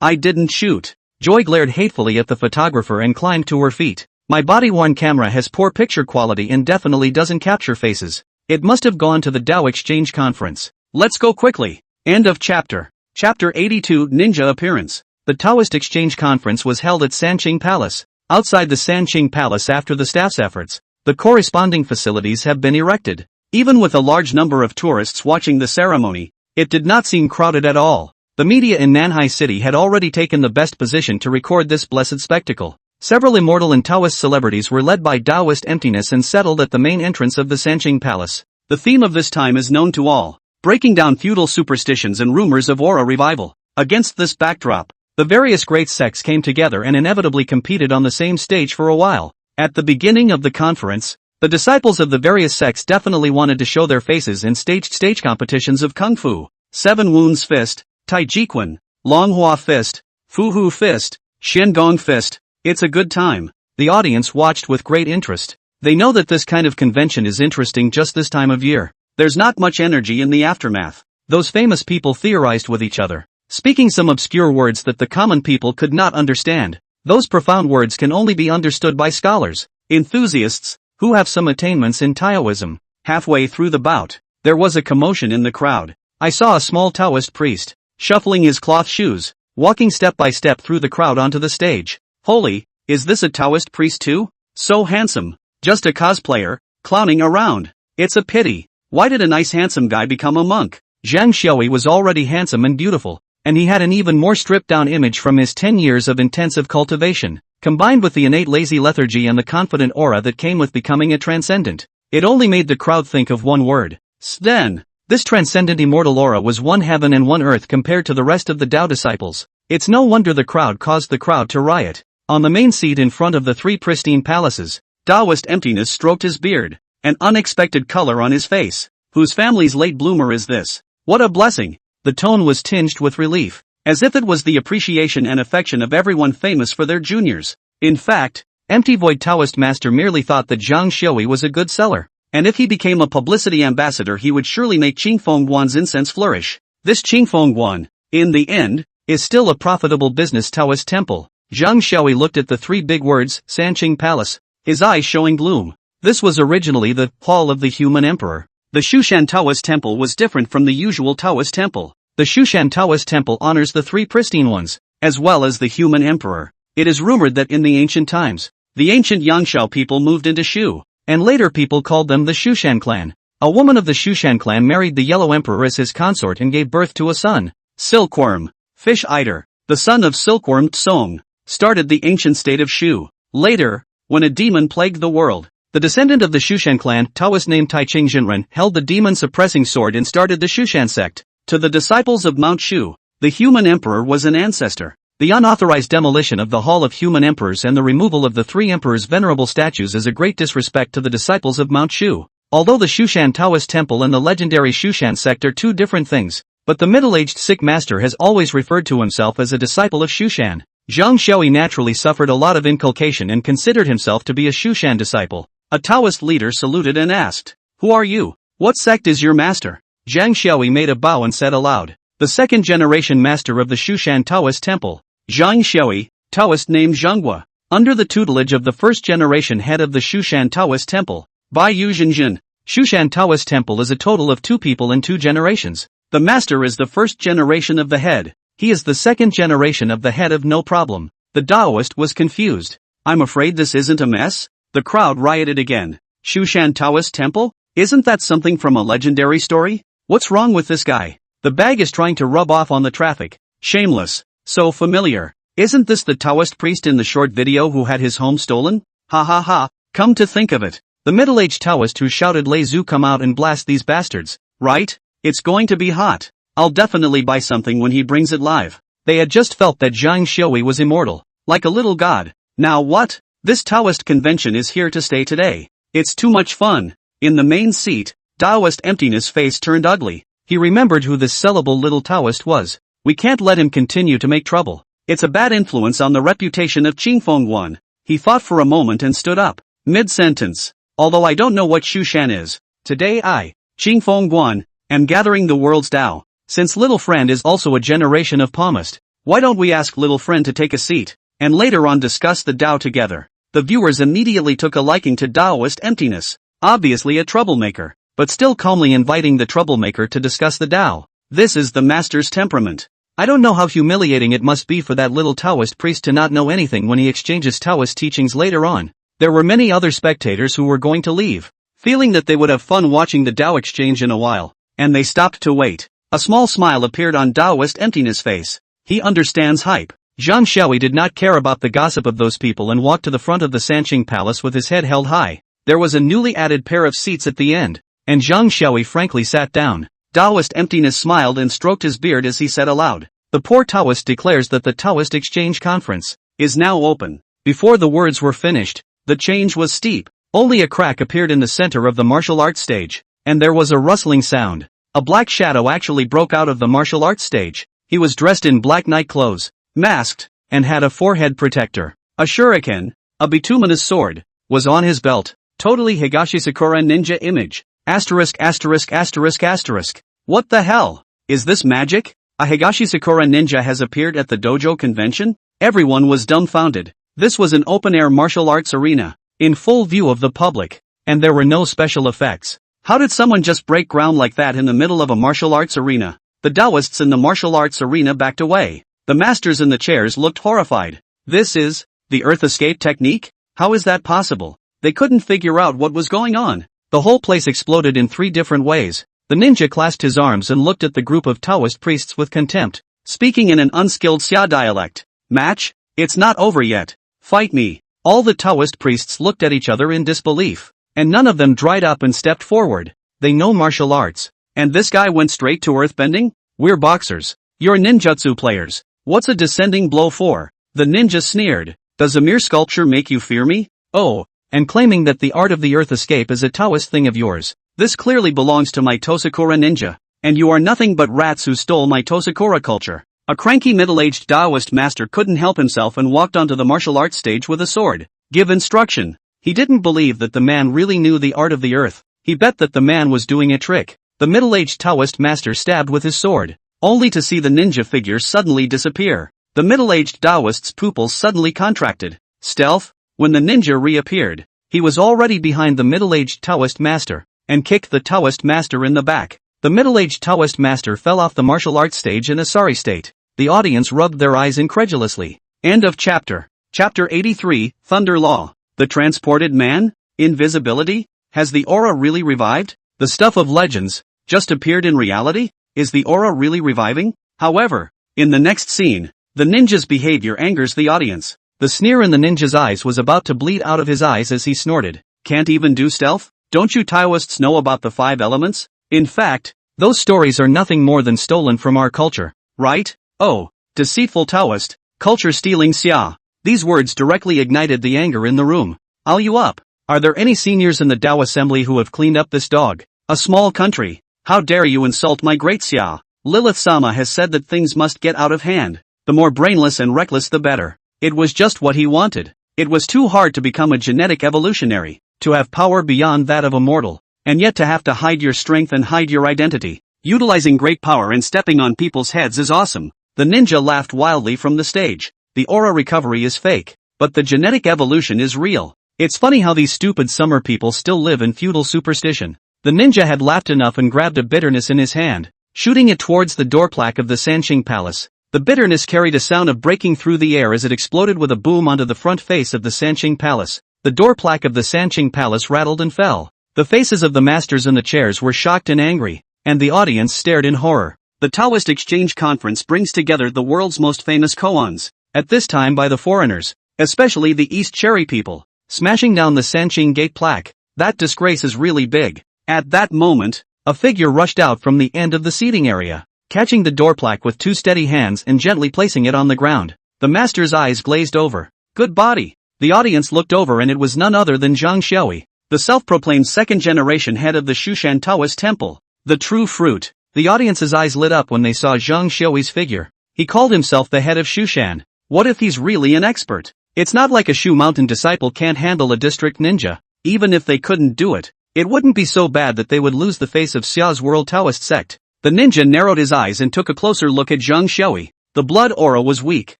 I didn't shoot. Joy glared hatefully at the photographer and climbed to her feet. My body-worn camera has poor picture quality and definitely doesn't capture faces. It must have gone to the Tao Exchange Conference. Let's go quickly. End of chapter. Chapter 82 Ninja Appearance. The Taoist Exchange Conference was held at Sanqing Palace. Outside the Sanqing Palace after the staff's efforts, the corresponding facilities have been erected. Even with a large number of tourists watching the ceremony, it did not seem crowded at all. The media in Nanhai City had already taken the best position to record this blessed spectacle. Several immortal and Taoist celebrities were led by Taoist emptiness and settled at the main entrance of the Sanqing Palace. The theme of this time is known to all, breaking down feudal superstitions and rumors of aura revival. Against this backdrop, the various great sects came together and inevitably competed on the same stage for a while. At the beginning of the conference, the disciples of the various sects definitely wanted to show their faces in staged stage competitions of Kung Fu, Seven Wounds Fist, Tai Chi Quan, Longhua Fist, Fu Hu Fist, Shen Gong Fist. It's a good time. The audience watched with great interest. They know that this kind of convention is interesting just this time of year. There's not much energy in the aftermath. Those famous people theorized with each other, speaking some obscure words that the common people could not understand. Those profound words can only be understood by scholars, enthusiasts, who have some attainments in Taoism. Halfway through the bout, there was a commotion in the crowd. I saw a small Taoist priest, shuffling his cloth shoes, walking step by step through the crowd onto the stage. Holy, is this a Taoist priest too? So handsome. Just a cosplayer, clowning around. It's a pity. Why did a nice handsome guy become a monk? Zhang Xiaoyi was already handsome and beautiful, and he had an even more stripped-down image from his 10 years of intensive cultivation, combined with the innate lazy lethargy and the confident aura that came with becoming a transcendent. It only made the crowd think of one word. Sten. This transcendent immortal aura was one heaven and one earth compared to the rest of the Tao disciples. It's no wonder the crowd caused the crowd to riot. On the main seat in front of the three pristine palaces, Taoist emptiness stroked his beard, an unexpected color on his face. Whose family's late bloomer is this? What a blessing! The tone was tinged with relief, as if it was the appreciation and affection of everyone famous for their juniors. In fact, Empty Void Taoist Master merely thought that Zhang Xiaoyi was a good seller, and if he became a publicity ambassador he would surely make Qingfeng Guan's incense flourish. This Qingfeng Guan, in the end, is still a profitable business Taoist temple. Zhang Xiaoyi looked at the three big words, Sanqing Palace, his eyes showing gloom. This was originally the hall of the human emperor. The Shushan Taoist temple was different from the usual Taoist temple. The Shushan Taoist temple honors the three pristine ones, as well as the human emperor. It is rumored that in the ancient times, the ancient Yangshao people moved into Shu, and later people called them the Shushan clan. A woman of the Shushan clan married the Yellow Emperor as his consort and gave birth to a son. Silkworm, Fish Eater, the son of Silkworm Tsong, started the ancient state of Shu. Later, when a demon plagued the world, the descendant of the Shushan clan, Taoist named Taiching Jinren, held the demon-suppressing sword and started the Shushan sect. To the disciples of Mount Shu, the human emperor was an ancestor. The The unauthorized demolition of the Hall of Human Emperors and the removal of the 3 emperors' venerable statues is a great disrespect to the disciples of Mount Shu. Although the Shushan Taoist Temple and the legendary Shushan sect are 2 different things, but the middle-aged Sikh master has always referred to himself as a disciple of Shushan. Zhang Xiaoyi naturally suffered a lot of inculcation and considered himself to be a Shushan disciple. A Taoist leader saluted and asked, "Who are you? What sect is your master?" Zhang Xiaoyi made a bow and said aloud, "The 2nd-generation master of the Shushan Taoist Temple, Zhang Xiaoyi, Taoist named Zhenghua, under the tutelage of the 1st-generation head of the Shushan Taoist Temple, Bai Yu Zhenjin. Shushan Taoist Temple is a total of 2 people in 2 generations. The master is the 1st generation of the head. He is the 2nd generation of the head of no problem." The Taoist was confused. "I'm afraid this isn't a mess?" The crowd rioted again. "Shushan Taoist Temple? Isn't that something from a legendary story? What's wrong with this guy? The bag is trying to rub off on the traffic. Shameless. So familiar. Isn't this the Taoist priest in the short video who had his home stolen? Ha ha ha, come to think of it. The middle-aged Taoist who shouted Lei Zhu, come out and blast these bastards, right? It's going to be hot. I'll definitely buy something when he brings it live." They had just felt that Zhang Xiaoyi was immortal, like a little god. Now what? This Taoist convention is here to stay today. It's too much fun. In the main seat, Taoist Emptiness' face turned ugly. He remembered who this sellable little Taoist was. We can't let him continue to make trouble. It's a bad influence on the reputation of Qingfeng Guan. He thought for a moment and stood up. Mid-sentence. Although I don't know what Shushan is, today I, Qingfeng Guan, am gathering the world's Tao. Since little friend is also a generation of palmist, why don't we ask little friend to take a seat, and later on discuss the Tao together? The viewers immediately took a liking to Taoist Emptiness, obviously a troublemaker, but still calmly inviting the troublemaker to discuss the Tao. This is the master's temperament. I don't know how humiliating it must be for that little Taoist priest to not know anything when he exchanges Taoist teachings later on. There were many other spectators who were going to leave, feeling that they would have fun watching the Tao exchange in a while, and they stopped to wait. A small smile appeared on Taoist Emptiness' face. He understands hype. Zhang Xiaoyi did not care about the gossip of those people and walked to the front of the Sanqing Palace with his head held high. There was a newly added pair of seats at the end, and Zhang Xiaoyi frankly sat down. Taoist Emptiness smiled and stroked his beard as he said aloud, "The poor Taoist declares that the Taoist Exchange Conference is now open." Before the words were finished, the change was steep. Only a crack appeared in the center of the martial arts stage, and there was a rustling sound. A black shadow actually broke out of the martial arts stage. He was dressed in black night clothes, masked, and had a forehead protector. A shuriken, a bituminous sword, was on his belt. Totally Higashisakura ninja image. Asterisk asterisk asterisk asterisk. What the hell? Is this magic? A Higashisakura ninja has appeared at the dojo convention? Everyone was dumbfounded. This was an open-air martial arts arena, in full view of the public, and there were no special effects. How did someone just break ground like that in the middle of a martial arts arena? The Taoists in the martial arts arena backed away. The masters in the chairs looked horrified. This is the earth escape technique? How is that possible? They couldn't figure out what was going on. The whole place exploded in 3 different ways. The ninja clasped his arms and looked at the group of Taoist priests with contempt, speaking in an unskilled Xia dialect. "Match? It's not over yet. Fight me." All the Taoist priests looked at each other in disbelief, and none of them dried up and stepped forward. They know martial arts. And this guy went straight to earthbending? "We're boxers. You're ninjutsu players. What's a descending blow for?" The ninja sneered. "Does a mere sculpture make you fear me? Oh, and claiming that the art of the earth escape is a Taoist thing of yours. This clearly belongs to my Tosakura ninja, and you are nothing but rats who stole my Tosakura culture." A cranky middle-aged Taoist master couldn't help himself and walked onto the martial arts stage with a sword. Give instruction. He didn't believe that the man really knew the art of the earth. He bet that the man was doing a trick. The middle-aged Taoist master stabbed with his sword, only to see the ninja figure suddenly disappear. The middle-aged Taoist's pupils suddenly contracted. Stealth? When the ninja reappeared, he was already behind the middle-aged Taoist master, and kicked the Taoist master in the back. The middle-aged Taoist master fell off the martial arts stage in a sorry state. The audience rubbed their eyes incredulously. End of chapter. Chapter 83, Thunder Law. The transported man? Invisibility? Has the aura really revived? The stuff of legends just appeared in reality? Is the aura really reviving? However, in the next scene, the ninja's behavior angers the audience. The sneer in the ninja's eyes was about to bleed out of his eyes as he snorted. Can't even do stealth? Don't you Taoists know about the 5 elements? In fact, those stories are nothing more than stolen from our culture, right? Oh, deceitful Taoist, Culture stealing xia. These words directly ignited the anger in the room. I'll you up. Are there any seniors in the Dao assembly who have cleaned up this dog? A small country. How dare you insult my great xia? Lilith-sama has said that things must get out of hand. The more brainless and reckless the better. It was just what he wanted. It was too hard to become a genetic evolutionary, to have power beyond that of a mortal, and yet to have to hide your strength and hide your identity. Utilizing great power and stepping on people's heads is awesome. The ninja laughed wildly from the stage. The aura recovery is fake, but the genetic evolution is real. It's funny how these stupid summer people still live in feudal superstition. The ninja had laughed enough and grabbed a bitterness in his hand, shooting it towards the door plaque of the Sanqing Palace. The bitterness carried a sound of breaking through the air as it exploded with a boom onto the front face of the Sanqing Palace. The door plaque of the Sanqing Palace rattled and fell. The faces of the masters in the chairs were shocked and angry, and the audience stared in horror. The Taoist Exchange Conference brings together the world's most famous koans, at this time by the foreigners, especially the East Cherry people, smashing down the Sanqing Gate plaque. That disgrace is really big. At that moment, a figure rushed out from the end of the seating area, catching the door plaque with two steady hands and gently placing it on the ground. The master's eyes glazed over. Good body. The audience looked over and it was none other than Zhang Xiaoyi, the self-proclaimed second-generation head of the Shushan Taoist temple. The true fruit. The audience's eyes lit up when they saw Zhang Xiaoyi's figure. He called himself the head of Shushan. What if he's really an expert? It's not like a Shu Mountain disciple can't handle a district ninja. Even if they couldn't do it, it wouldn't be so bad that they would lose the face of Xia's World Taoist sect. The ninja narrowed his eyes and took a closer look at Zhang Xiaoyi. The blood aura was weak,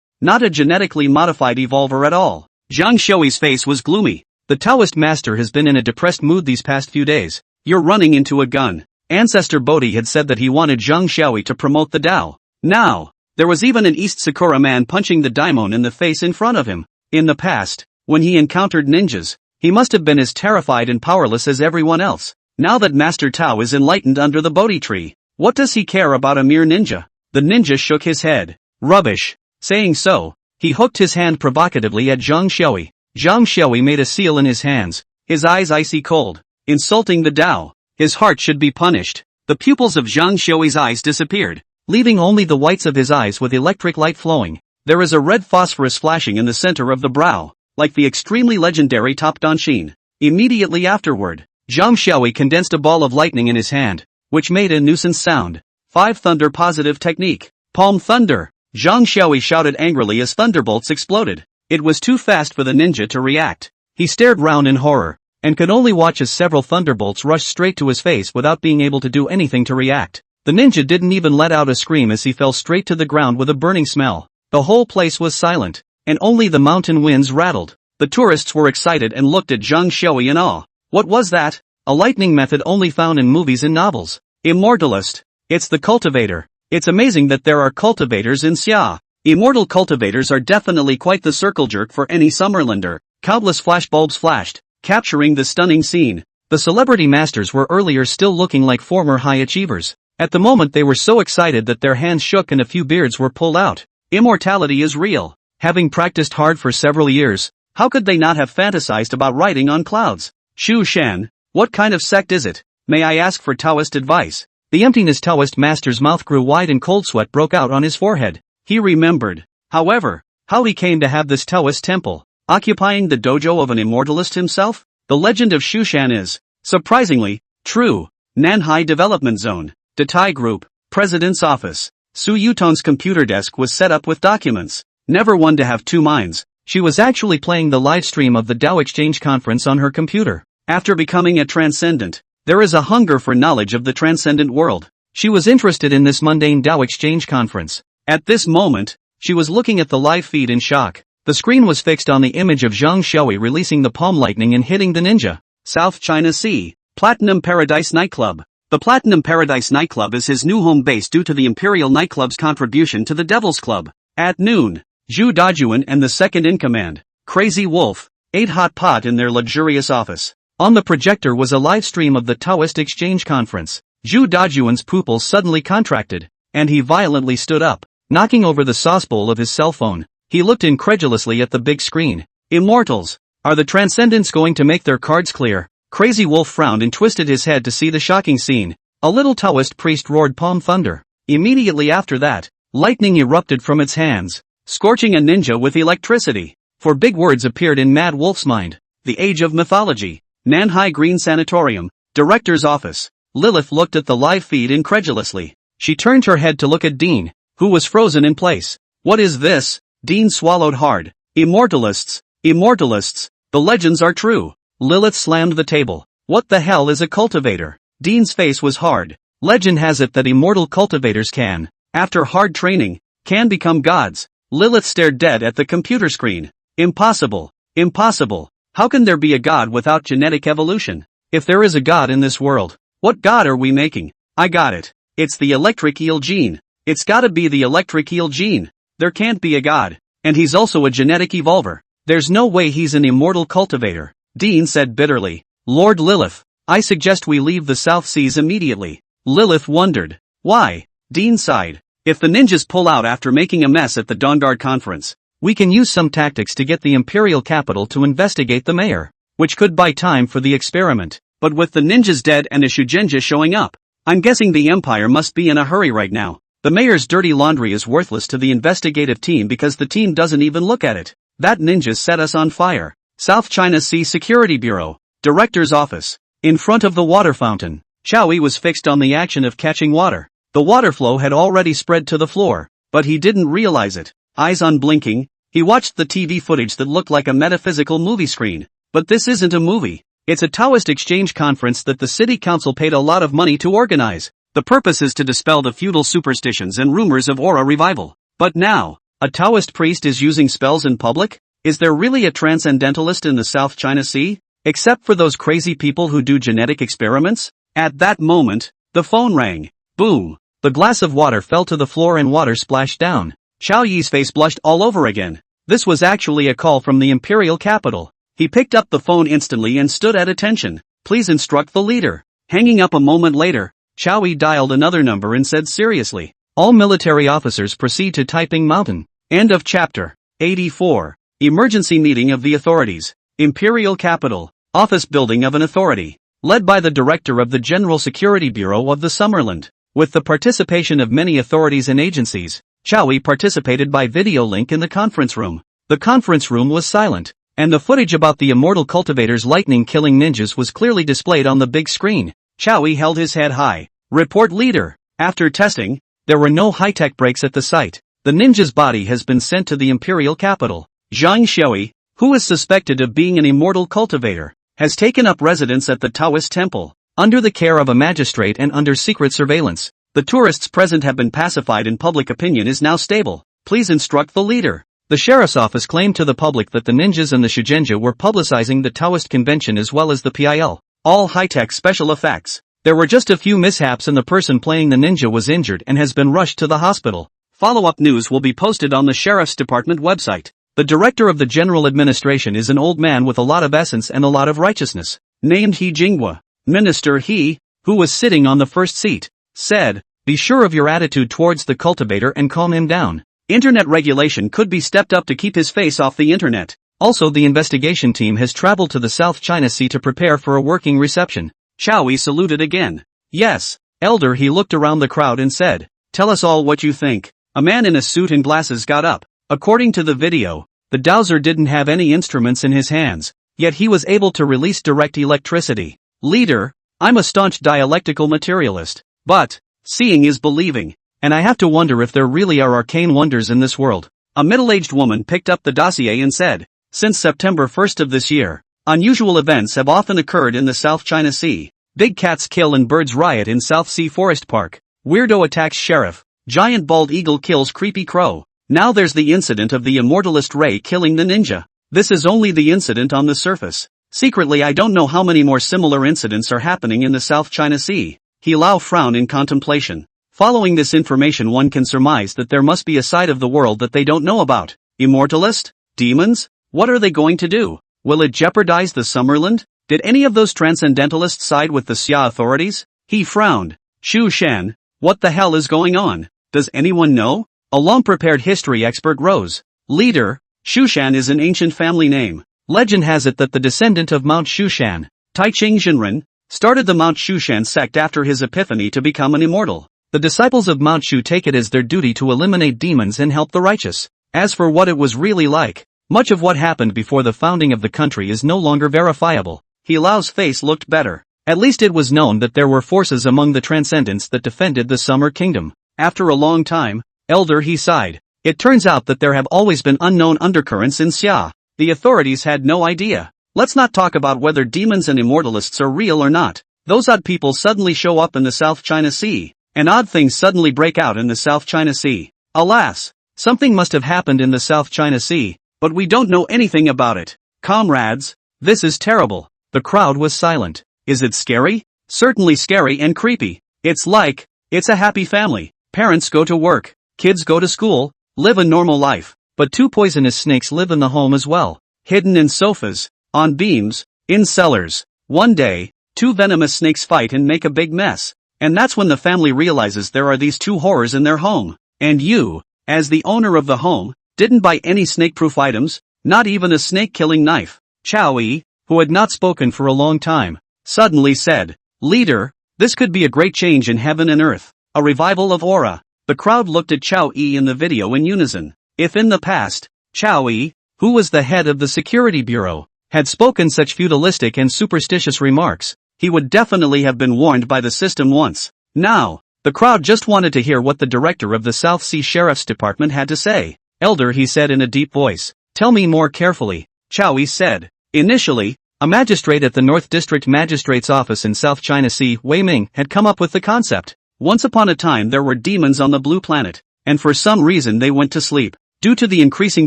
not a genetically modified evolver at all. Zhang Xiaoyi's face was gloomy. The Taoist master has been in a depressed mood these past few days. You're running into a gun. Ancestor Bodhi had said that he wanted Zhang Xiaoyi to promote the Dao. Now, there was even an East Sakura man punching the daimon in the face in front of him. In the past, when he encountered ninjas, he must have been as terrified and powerless as everyone else. Now that Master Tao is enlightened under the Bodhi tree, what does he care about a mere ninja? The ninja shook his head. Rubbish. Saying so, he hooked his hand provocatively at Zhang Xiaoyi. Zhang Xiaoyi made a seal in his hands, his eyes icy cold. Insulting the Dao. His heart should be punished. The pupils of Zhang Xiaoyi's eyes disappeared, leaving only the whites of his eyes with electric light flowing. There is a red phosphorus flashing in the center of the brow, like the extremely legendary Top Danshin. Immediately afterward, Zhang Xiaoyi condensed a ball of lightning in his hand, which made a nuisance sound. 5 Thunder Positive Technique. Palm Thunder. Zhang Xiaoyi shouted angrily as thunderbolts exploded. It was too fast for the ninja to react. He stared round in horror, and could only watch as several thunderbolts rushed straight to his face without being able to do anything to react. The ninja didn't even let out a scream as he fell straight to the ground with a burning smell. The whole place was silent, and only the mountain winds rattled. The tourists were excited and looked at Zhang Xiaoyi in awe. What was that? A lightning method only found in movies and novels. Immortalist. It's the cultivator. It's amazing that there are cultivators in Xia. Immortal cultivators are definitely quite the circle jerk for any Summerlander. Countless flashbulbs flashed, capturing the stunning scene. The celebrity masters were earlier still looking like former high achievers. At the moment they were so excited that their hands shook and a few beards were pulled out. Immortality is real. Having practiced hard for several years, how could they not have fantasized about riding on clouds? Shu Shan, what kind of sect is it? May I ask for Taoist advice? The emptiness Taoist master's mouth grew wide and cold sweat broke out on his forehead. He remembered, however, how he came to have this Taoist temple, occupying the dojo of an immortalist himself. The legend of Shushan is, surprisingly, true. Nanhai Development Zone, Datai Group, President's Office. Su Yutong's computer desk was set up with documents. Never one to have two minds, she was actually playing the live stream of the Dao Exchange Conference on her computer. After becoming a transcendent, there is a hunger for knowledge of the transcendent world. She was interested in this mundane Dao Exchange Conference. At this moment, she was looking at the live feed in shock. The screen was fixed on the image of Zhang Xiaoyi releasing the palm lightning and hitting the ninja. South China Sea, Platinum Paradise Nightclub. The Platinum Paradise Nightclub is his new home base due to the Imperial Nightclub's contribution to the Devil's Club. At noon, Zhu Dajuan and the second-in-command, Crazy Wolf, ate hot pot in their luxurious office. On the projector was a live stream of the Taoist Exchange Conference. Zhu Dajuan's pupils suddenly contracted, and he violently stood up, knocking over the sauce bowl of his cell phone. He looked incredulously at the big screen. Immortals. Are the Transcendents going to make their cards clear? Crazy Wolf frowned and twisted his head to see the shocking scene. A little Taoist priest roared palm thunder. Immediately after that, lightning erupted from its hands. scorching a ninja with electricity. For big words appeared in Mad Wolf's mind. The Age of Mythology. Nanhai Green Sanatorium. Director's office. Lilith looked at the live feed incredulously. She turned her head to look at Dean, who was frozen in place. What is this? Dean swallowed hard. Immortalists. Immortalists. The legends are true. Lilith slammed the table. What the hell is a cultivator? Dean's face was hard. Legend has it that immortal cultivators can, after hard training, can become gods. Lilith stared dead at the computer screen. Impossible. Impossible. How can there be a god without genetic evolution? If there is a god in this world, what god are we making? I got it. It's the electric eel gene. It's gotta be the electric eel gene. There can't be a god. And he's also a genetic evolver. There's no way he's an immortal cultivator. Dean said bitterly. Lord Lilith, I suggest we leave the South Seas immediately. Lilith wondered. Why? Dean sighed. If the ninjas pull out after making a mess at the Dawnguard conference, we can use some tactics to get the imperial capital to investigate the mayor, which could buy time for the experiment. But with the ninjas dead and a Shugenja showing up, I'm guessing the empire must be in a hurry right now. The mayor's dirty laundry is worthless to the investigative team because the team doesn't even look at it. That ninja set us on fire. South China Sea Security Bureau. Director's office. In front of the water fountain, Chowie was fixed on the action of catching water. The water flow had already spread to the floor, but he didn't realize it. Eyes unblinking, he watched the TV footage that looked like a metaphysical movie screen. But this isn't a movie. It's a Taoist exchange conference that the city council paid a lot of money to organize. The purpose is to dispel the feudal superstitions and rumors of aura revival. But now, a Taoist priest is using spells in public? Is there really a transcendentalist in the South China Sea? Except for those crazy people who do genetic experiments? At that moment, the phone rang. Boom! The glass of water fell to the floor and water splashed down. Xiao Yi's face blushed all over again. This was actually a call from the imperial capital. He picked up the phone instantly and stood at attention. Please instruct the leader. Hanging up a moment later, Xiao Yi dialed another number and said seriously, all military officers proceed to Taiping Mountain. End of chapter. 84. Emergency meeting of the authorities. Imperial capital. Office building of an authority. Led by the director of the General Security Bureau of the Summerland. With the participation of many authorities and agencies, Chowie participated by video link in the conference room. The conference room was silent, and the footage about the immortal cultivators lightning-killing ninjas was clearly displayed on the big screen. Chowie held his head high. Report leader. After testing, there were no high-tech breaks at the site. The ninja's body has been sent to the imperial capital. Zhang Shui, who is suspected of being an immortal cultivator, has taken up residence at the Taoist temple, under the care of a magistrate and under secret surveillance. The tourists present have been pacified and public opinion is now stable. Please instruct the leader. The sheriff's office claimed to the public that the ninjas and the Shugenja were publicizing the Taoist convention as well as the PIL. All high-tech special effects. There were just a few mishaps and the person playing the ninja was injured and has been rushed to the hospital. Follow-up news will be posted on the sheriff's department website. The director of the general administration is an old man with a lot of essence and a lot of righteousness, named He Jinghua. Minister He, who was sitting on the first seat, said, be sure of your attitude towards the cultivator and calm him down. Internet regulation could be stepped up to keep his face off the internet. Also, the investigation team has traveled to the South China Sea to prepare for a working reception. Chowie saluted again. Yes, Elder. He looked around the crowd and said, tell us all what you think. A man in a suit and glasses got up. According to the video, the dowser didn't have any instruments in his hands, yet he was able to release direct electricity. Leader, I'm a staunch dialectical materialist, but seeing is believing, and I have to wonder if there really are arcane wonders in this world. A middle-aged woman picked up the dossier and said, since September 1st of this year, unusual events have often occurred in the South China Sea. Big cats kill and birds riot in South Sea Forest Park. Weirdo attacks sheriff. Giant bald eagle kills creepy crow. Now there's the incident of the immortalist Ray killing the ninja. This is only the incident on the surface. Secretly, I don't know how many more similar incidents are happening in the South China Sea. He Lao frowned in contemplation. Following this information, one can surmise that there must be a side of the world that they don't know about. Immortalist? Demons? What are they going to do? Will it jeopardize the Summerland? Did any of those transcendentalists side with the Xia authorities? He frowned. Xu Shan, what the hell is going on? Does anyone know? A long-prepared history expert rose. Leader, Shushan is an ancient family name. Legend has it that the descendant of Mount Shushan, Taiching Jinren, started the Mount Shushan sect after his epiphany to become an immortal. The disciples of Mount Shu take it as their duty to eliminate demons and help the righteous. As for what it was really like, much of what happened before the founding of the country is no longer verifiable. He Lao's face looked better. At least it was known that there were forces among the transcendents that defended the Summer Kingdom. After a long time, Elder he sighed. It turns out that there have always been unknown undercurrents in Xia. The authorities had no idea. Let's not talk about whether demons and immortalists are real or not. Those odd people suddenly show up in the South China Sea, and odd things suddenly break out in the South China Sea. Alas, something must have happened in the South China Sea, but we don't know anything about it. Comrades, this is terrible. The crowd was silent. Is it scary? Certainly scary and creepy. It's a happy family. Parents go to work, kids go to school, live a normal life. But two poisonous snakes live in the home as well. Hidden in sofas, on beams, in cellars. One day, two venomous snakes fight and make a big mess. And that's when the family realizes there are these two horrors in their home. And you, as the owner of the home, didn't buy any snake-proof items, not even a snake-killing knife. Chow Yi, who had not spoken for a long time, suddenly said, "Leader, this could be a great change in heaven and earth, a revival of aura." The crowd looked at Chow Yi in the video in unison. If in the past, Chow Yi, who was the head of the security bureau, had spoken such feudalistic and superstitious remarks, he would definitely have been warned by the system once. Now, the crowd just wanted to hear what the director of the South Sea Sheriff's Department had to say. Elder, he said in a deep voice. Tell me more carefully. Chow Yi said. Initially, a magistrate at the North District Magistrate's office in South China Sea, Wei Ming, had come up with the concept. Once upon a time there were demons on the blue planet, and for some reason they went to sleep. Due to the increasing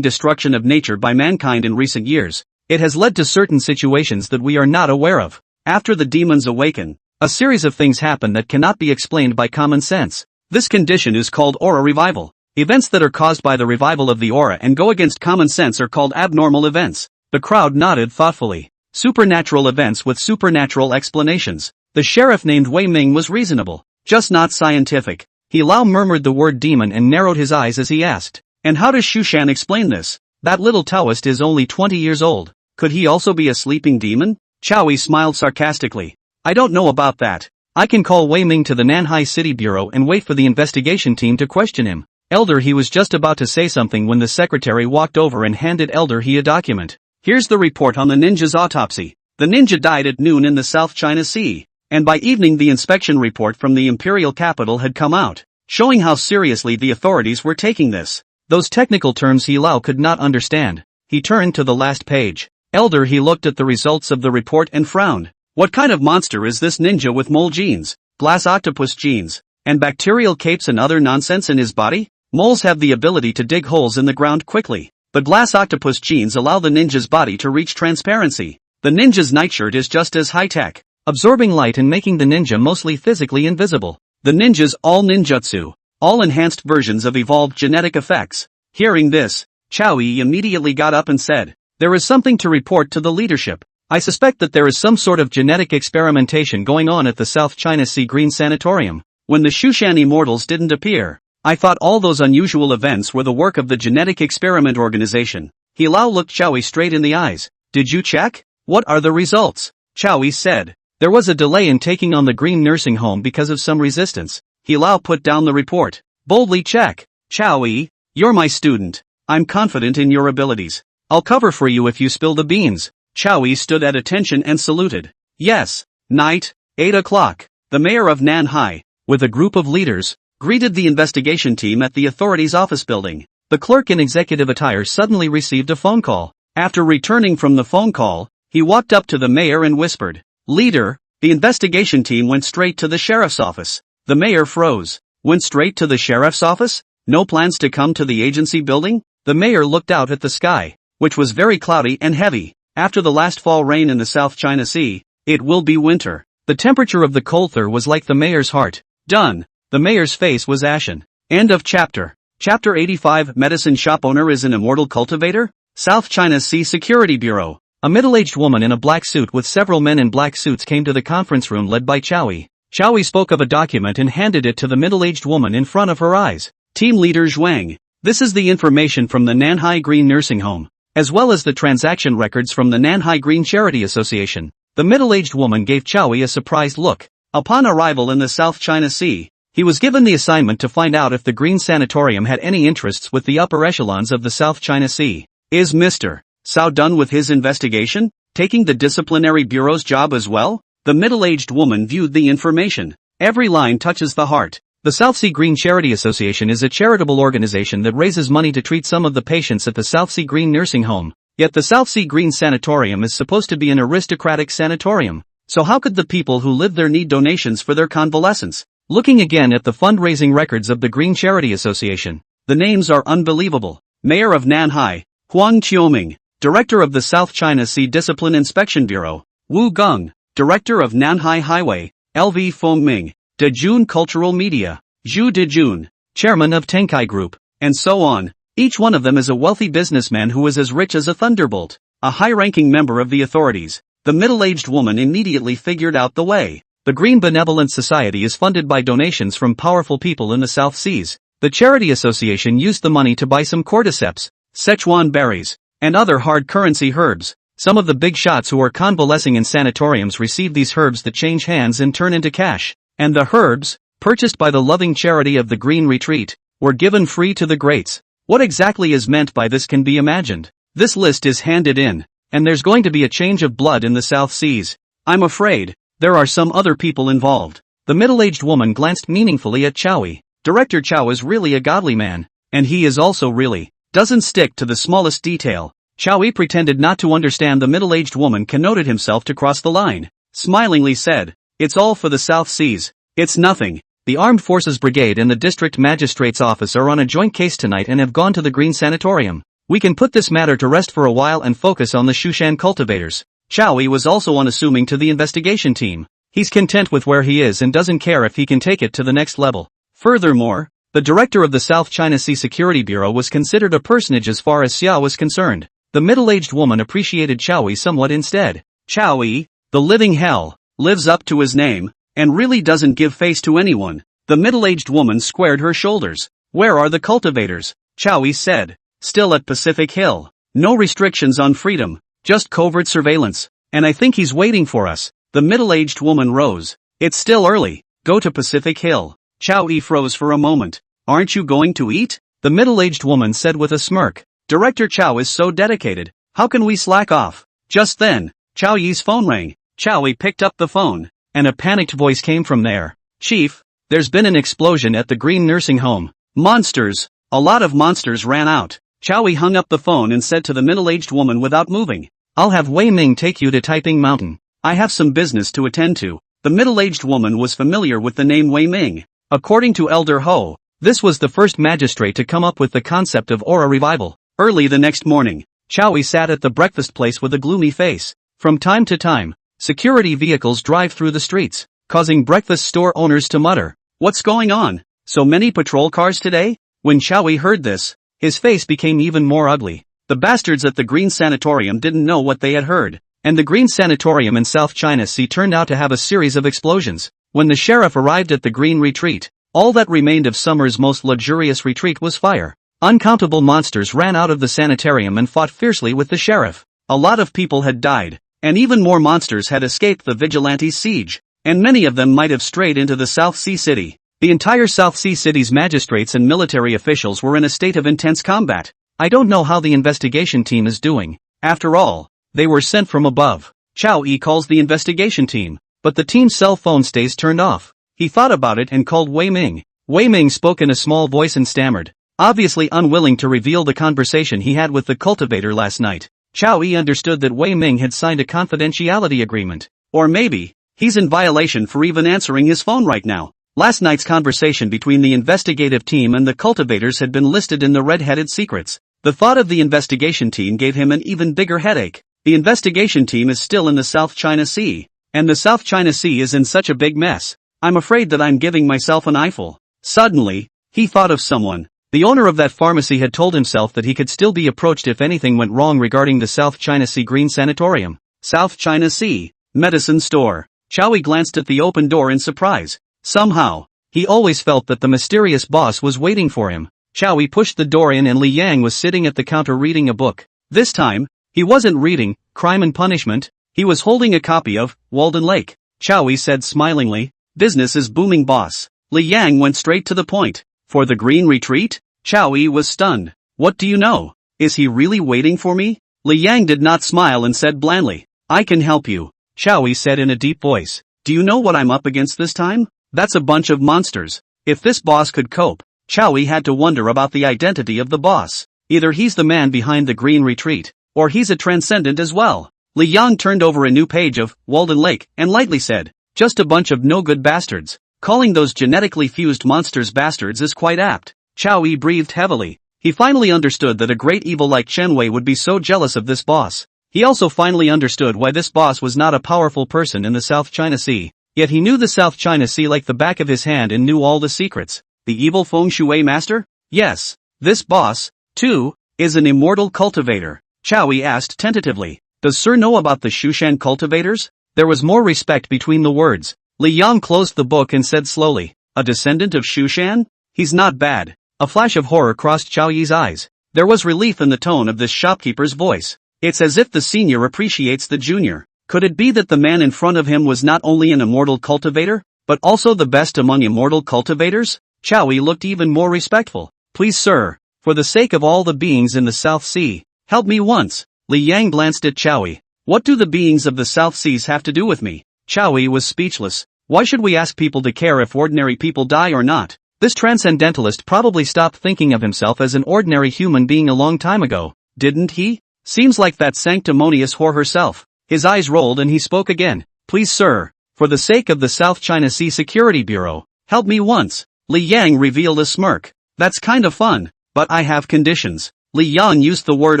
destruction of nature by mankind in recent years, it has led to certain situations that we are not aware of. After the demons awaken, a series of things happen that cannot be explained by common sense. This condition is called aura revival. Events that are caused by the revival of the aura and go against common sense are called abnormal events. The crowd nodded thoughtfully. Supernatural events with supernatural explanations. The sheriff named Wei Ming was reasonable, just not scientific. He Lao murmured the word demon and narrowed his eyes as he asked, "And how does Shushan explain this? That little Taoist is only 20 years old. Could he also be a sleeping demon?" Chow Yi smiled sarcastically. "I don't know about that. I can call Wei Ming to the Nanhai City Bureau and wait for the investigation team to question him." Elder he was just about to say something when the secretary walked over and handed Elder he a document. "Here's the report on the ninja's autopsy. The ninja died at noon in the South China Sea, and by evening the inspection report from the imperial capital had come out, showing how seriously the authorities were taking this." Those technical terms he Lao could not understand. He turned to the last page. Elder he looked at the results of the report and frowned. What kind of monster is this ninja with mole genes, glass octopus genes, and bacterial capes and other nonsense in his body? Moles have the ability to dig holes in the ground quickly, but glass octopus genes allow the ninja's body to reach transparency. The ninja's nightshirt is just as high-tech, absorbing light and making the ninja mostly physically invisible. The ninja's all ninjutsu, all enhanced versions of evolved genetic effects. Hearing this, Chow Yi immediately got up and said, "There is something to report to the leadership. I suspect that there is some sort of genetic experimentation going on at the South China Sea Green Sanatorium. When the Shushan immortals didn't appear, I thought all those unusual events were the work of the Genetic Experiment Organization." He Lao looked Chow Yi straight in the eyes. "Did you check? What are the results?" Chow Yi said. "There was a delay in taking on the Green Nursing Home because of some resistance." He Lao put down the report. "Boldly check. Chow Yi, you're my student. I'm confident in your abilities. I'll cover for you if you spill the beans." Chow Yi stood at attention and saluted. "Yes." Night, 8 o'clock. The mayor of Nanhai, with a group of leaders, greeted the investigation team at the authorities' office building. The clerk in executive attire suddenly received a phone call. After returning from the phone call, he walked up to the mayor and whispered, "Leader, the investigation team went straight to the sheriff's office." The mayor froze. Went straight to the sheriff's office? No plans to come to the agency building? The mayor looked out at the sky, which was very cloudy and heavy. After the last fall rain in the South China Sea, it will be winter. The temperature of the colther was like the mayor's heart. Done. The mayor's face was ashen. End of chapter. Chapter 85. Medicine shop owner is an immortal cultivator? South China Sea Security Bureau. A middle-aged woman in a black suit with several men in black suits came to the conference room led by Chow Yi. Chow Yi spoke of a document and handed it to the middle-aged woman in front of her eyes. Team leader Zhuang. This is the information from the Nanhai Green Nursing Home, as well as the transaction records from the Nanhai Green Charity Association. The middle-aged woman gave Chow Yi a surprised look. Upon arrival in the South China Sea, He was given the assignment to find out if the Green Sanatorium had any interests with the upper echelons of the South China Sea. Is Mr. Cao done with his investigation, taking the disciplinary bureau's job as well? The middle-aged woman viewed the information. Every line touches the heart. The South Sea Green Charity Association is a charitable organization that raises money to treat some of the patients at the South Sea Green Nursing Home. Yet the South Sea Green Sanatorium is supposed to be an aristocratic sanatorium. So how could the people who live there need donations for their convalescence? Looking again at the fundraising records of the Green Charity Association, the names are unbelievable. Mayor of Nanhai, Huang Qiuming. Director of the South China Sea Discipline Inspection Bureau, Wu Geng. Director of Nanhai Highway, LV Fengming. Dejun Cultural Media, Zhu Dejun. Chairman of Tenkai Group, and so on. Each one of them is a wealthy businessman who is as rich as a thunderbolt, a high-ranking member of the authorities. The middle-aged woman immediately figured out the way. The Green Benevolent Society is funded by donations from powerful people in the South Seas. The charity association used the money to buy some cordyceps, Sichuan berries, and other hard currency herbs. Some of the big shots who are convalescing in sanatoriums receive these herbs that change hands and turn into cash. And the herbs, purchased by the loving charity of the Green Retreat, were given free to the greats. What exactly is meant by this can be imagined. This list is handed in, and there's going to be a change of blood in the South Seas. I'm afraid there are some other people involved. The middle-aged woman glanced meaningfully at Chowie. Director Chow is really a godly man, and he is also really doesn't stick to the smallest detail. Chowie pretended not to understand the middle-aged woman connoted himself to cross the line. Smilingly said, "It's all for the South Seas. It's nothing." The Armed Forces Brigade and the District Magistrate's office are on a joint case tonight and have gone to the Green Sanatorium. We can put this matter to rest for a while and focus on the Shushan cultivators. Chowie was also unassuming to the investigation team. He's content with where he is and doesn't care if he can take it to the next level. Furthermore, the director of the South China Sea Security Bureau was considered a personage as far as Xia was concerned. The middle-aged woman appreciated Chowie somewhat instead. Chowie, the living hell, lives up to his name, and really doesn't give face to anyone. The middle-aged woman squared her shoulders. Where are the cultivators? Chowie said. Still at Pacific Hill. No restrictions on freedom, just covert surveillance. And I think he's waiting for us. The middle-aged woman rose. It's still early. Go to Pacific Hill. Chowie froze for a moment. Aren't you going to eat? The middle-aged woman said with a smirk. Director Chow is so dedicated. How can we slack off? Just then, Chow Yi's phone rang. Chowie picked up the phone, and a panicked voice came from there. Chief, there's been an explosion at the Green Nursing Home. Monsters. A lot of monsters ran out. Chowie hung up the phone and said to the middle-aged woman without moving, I'll have Wei Ming take you to Taiping Mountain. I have some business to attend to. The middle-aged woman was familiar with the name Wei Ming. According to Elder Ho, this was the first magistrate to come up with the concept of aura revival. Early the next morning, Chowie sat at the breakfast place with a gloomy face. From time to time, security vehicles drive through the streets, causing breakfast store owners to mutter, What's going on? So many patrol cars today? When Chowie heard this, his face became even more ugly. The bastards at the Green Sanatorium didn't know what they had heard, and the Green Sanatorium in South China Sea turned out to have a series of explosions. When the sheriff arrived at the Green Retreat, all that remained of summer's most luxurious retreat was fire. Uncountable monsters ran out of the sanitarium and fought fiercely with the sheriff. A lot of people had died, and even more monsters had escaped the vigilantes' siege, and many of them might have strayed into the South Sea City. The entire South Sea City's magistrates and military officials were in a state of intense combat. I don't know how the investigation team is doing. After all, they were sent from above. Chow Yi calls the investigation team, but the team's cell phone stays turned off. He thought about it and called Wei Ming. Wei Ming spoke in a small voice and stammered, obviously unwilling to reveal the conversation he had with the cultivator last night. Chow Yi understood that Wei Ming had signed a confidentiality agreement. Or maybe, he's in violation for even answering his phone right now. Last night's conversation between the investigative team and the cultivators had been listed in the red-headed secrets. The thought of the investigation team gave him an even bigger headache. The investigation team is still in the South China Sea, and the South China Sea is in such a big mess. I'm afraid that I'm giving myself an eyeful. Suddenly, he thought of someone. The owner of that pharmacy had told himself that he could still be approached if anything went wrong regarding the South China Sea Green Sanatorium. South China Sea Medicine Store. Chowie glanced at the open door in surprise. Somehow, he always felt that the mysterious boss was waiting for him. Chowie pushed the door in and Li Yang was sitting at the counter reading a book. This time, he wasn't reading Crime and Punishment, he was holding a copy of Walden Lake. Chowie said smilingly, Business is booming boss. Li Yang went straight to the point. For the green retreat? Chow Yi was stunned. What do you know? Is he really waiting for me? Li Yang did not smile and said blandly, I can help you. Chow Yi said in a deep voice. Do you know what I'm up against this time? That's a bunch of monsters. If this boss could cope, Chow Yi had to wonder about the identity of the boss. Either he's the man behind the green retreat, or he's a transcendent as well. Li Yang turned over a new page of Walden Lake and lightly said, just a bunch of no-good bastards. Calling those genetically fused monsters bastards is quite apt. Chow Yi breathed heavily. He finally understood that a great evil like Chen Wei would be so jealous of this boss. He also finally understood why this boss was not a powerful person in the South China Sea. Yet he knew the South China Sea like the back of his hand and knew all the secrets. The evil Feng Shui master? Yes. This boss, too, is an immortal cultivator. Chow Yi asked tentatively. Does Sir know about the Shushan cultivators? There was more respect between the words. Li Yang closed the book and said slowly, a descendant of Shushan? He's not bad. A flash of horror crossed Chow Yi's eyes. There was relief in the tone of this shopkeeper's voice. It's as if the senior appreciates the junior. Could it be that the man in front of him was not only an immortal cultivator, but also the best among immortal cultivators? Chow Yi looked even more respectful. Please sir, for the sake of all the beings in the South Sea, help me once. Li Yang glanced at Chow Yi. What do the beings of the South Seas have to do with me? Chow Yi was speechless. Why should we ask people to care if ordinary people die or not? This transcendentalist probably stopped thinking of himself as an ordinary human being a long time ago, didn't he? Seems like that sanctimonious whore herself. His eyes rolled and he spoke again. Please sir, for the sake of the South China Sea Security Bureau, help me once. Li Yang revealed a smirk. That's kind of fun, but I have conditions. Li Yang used the word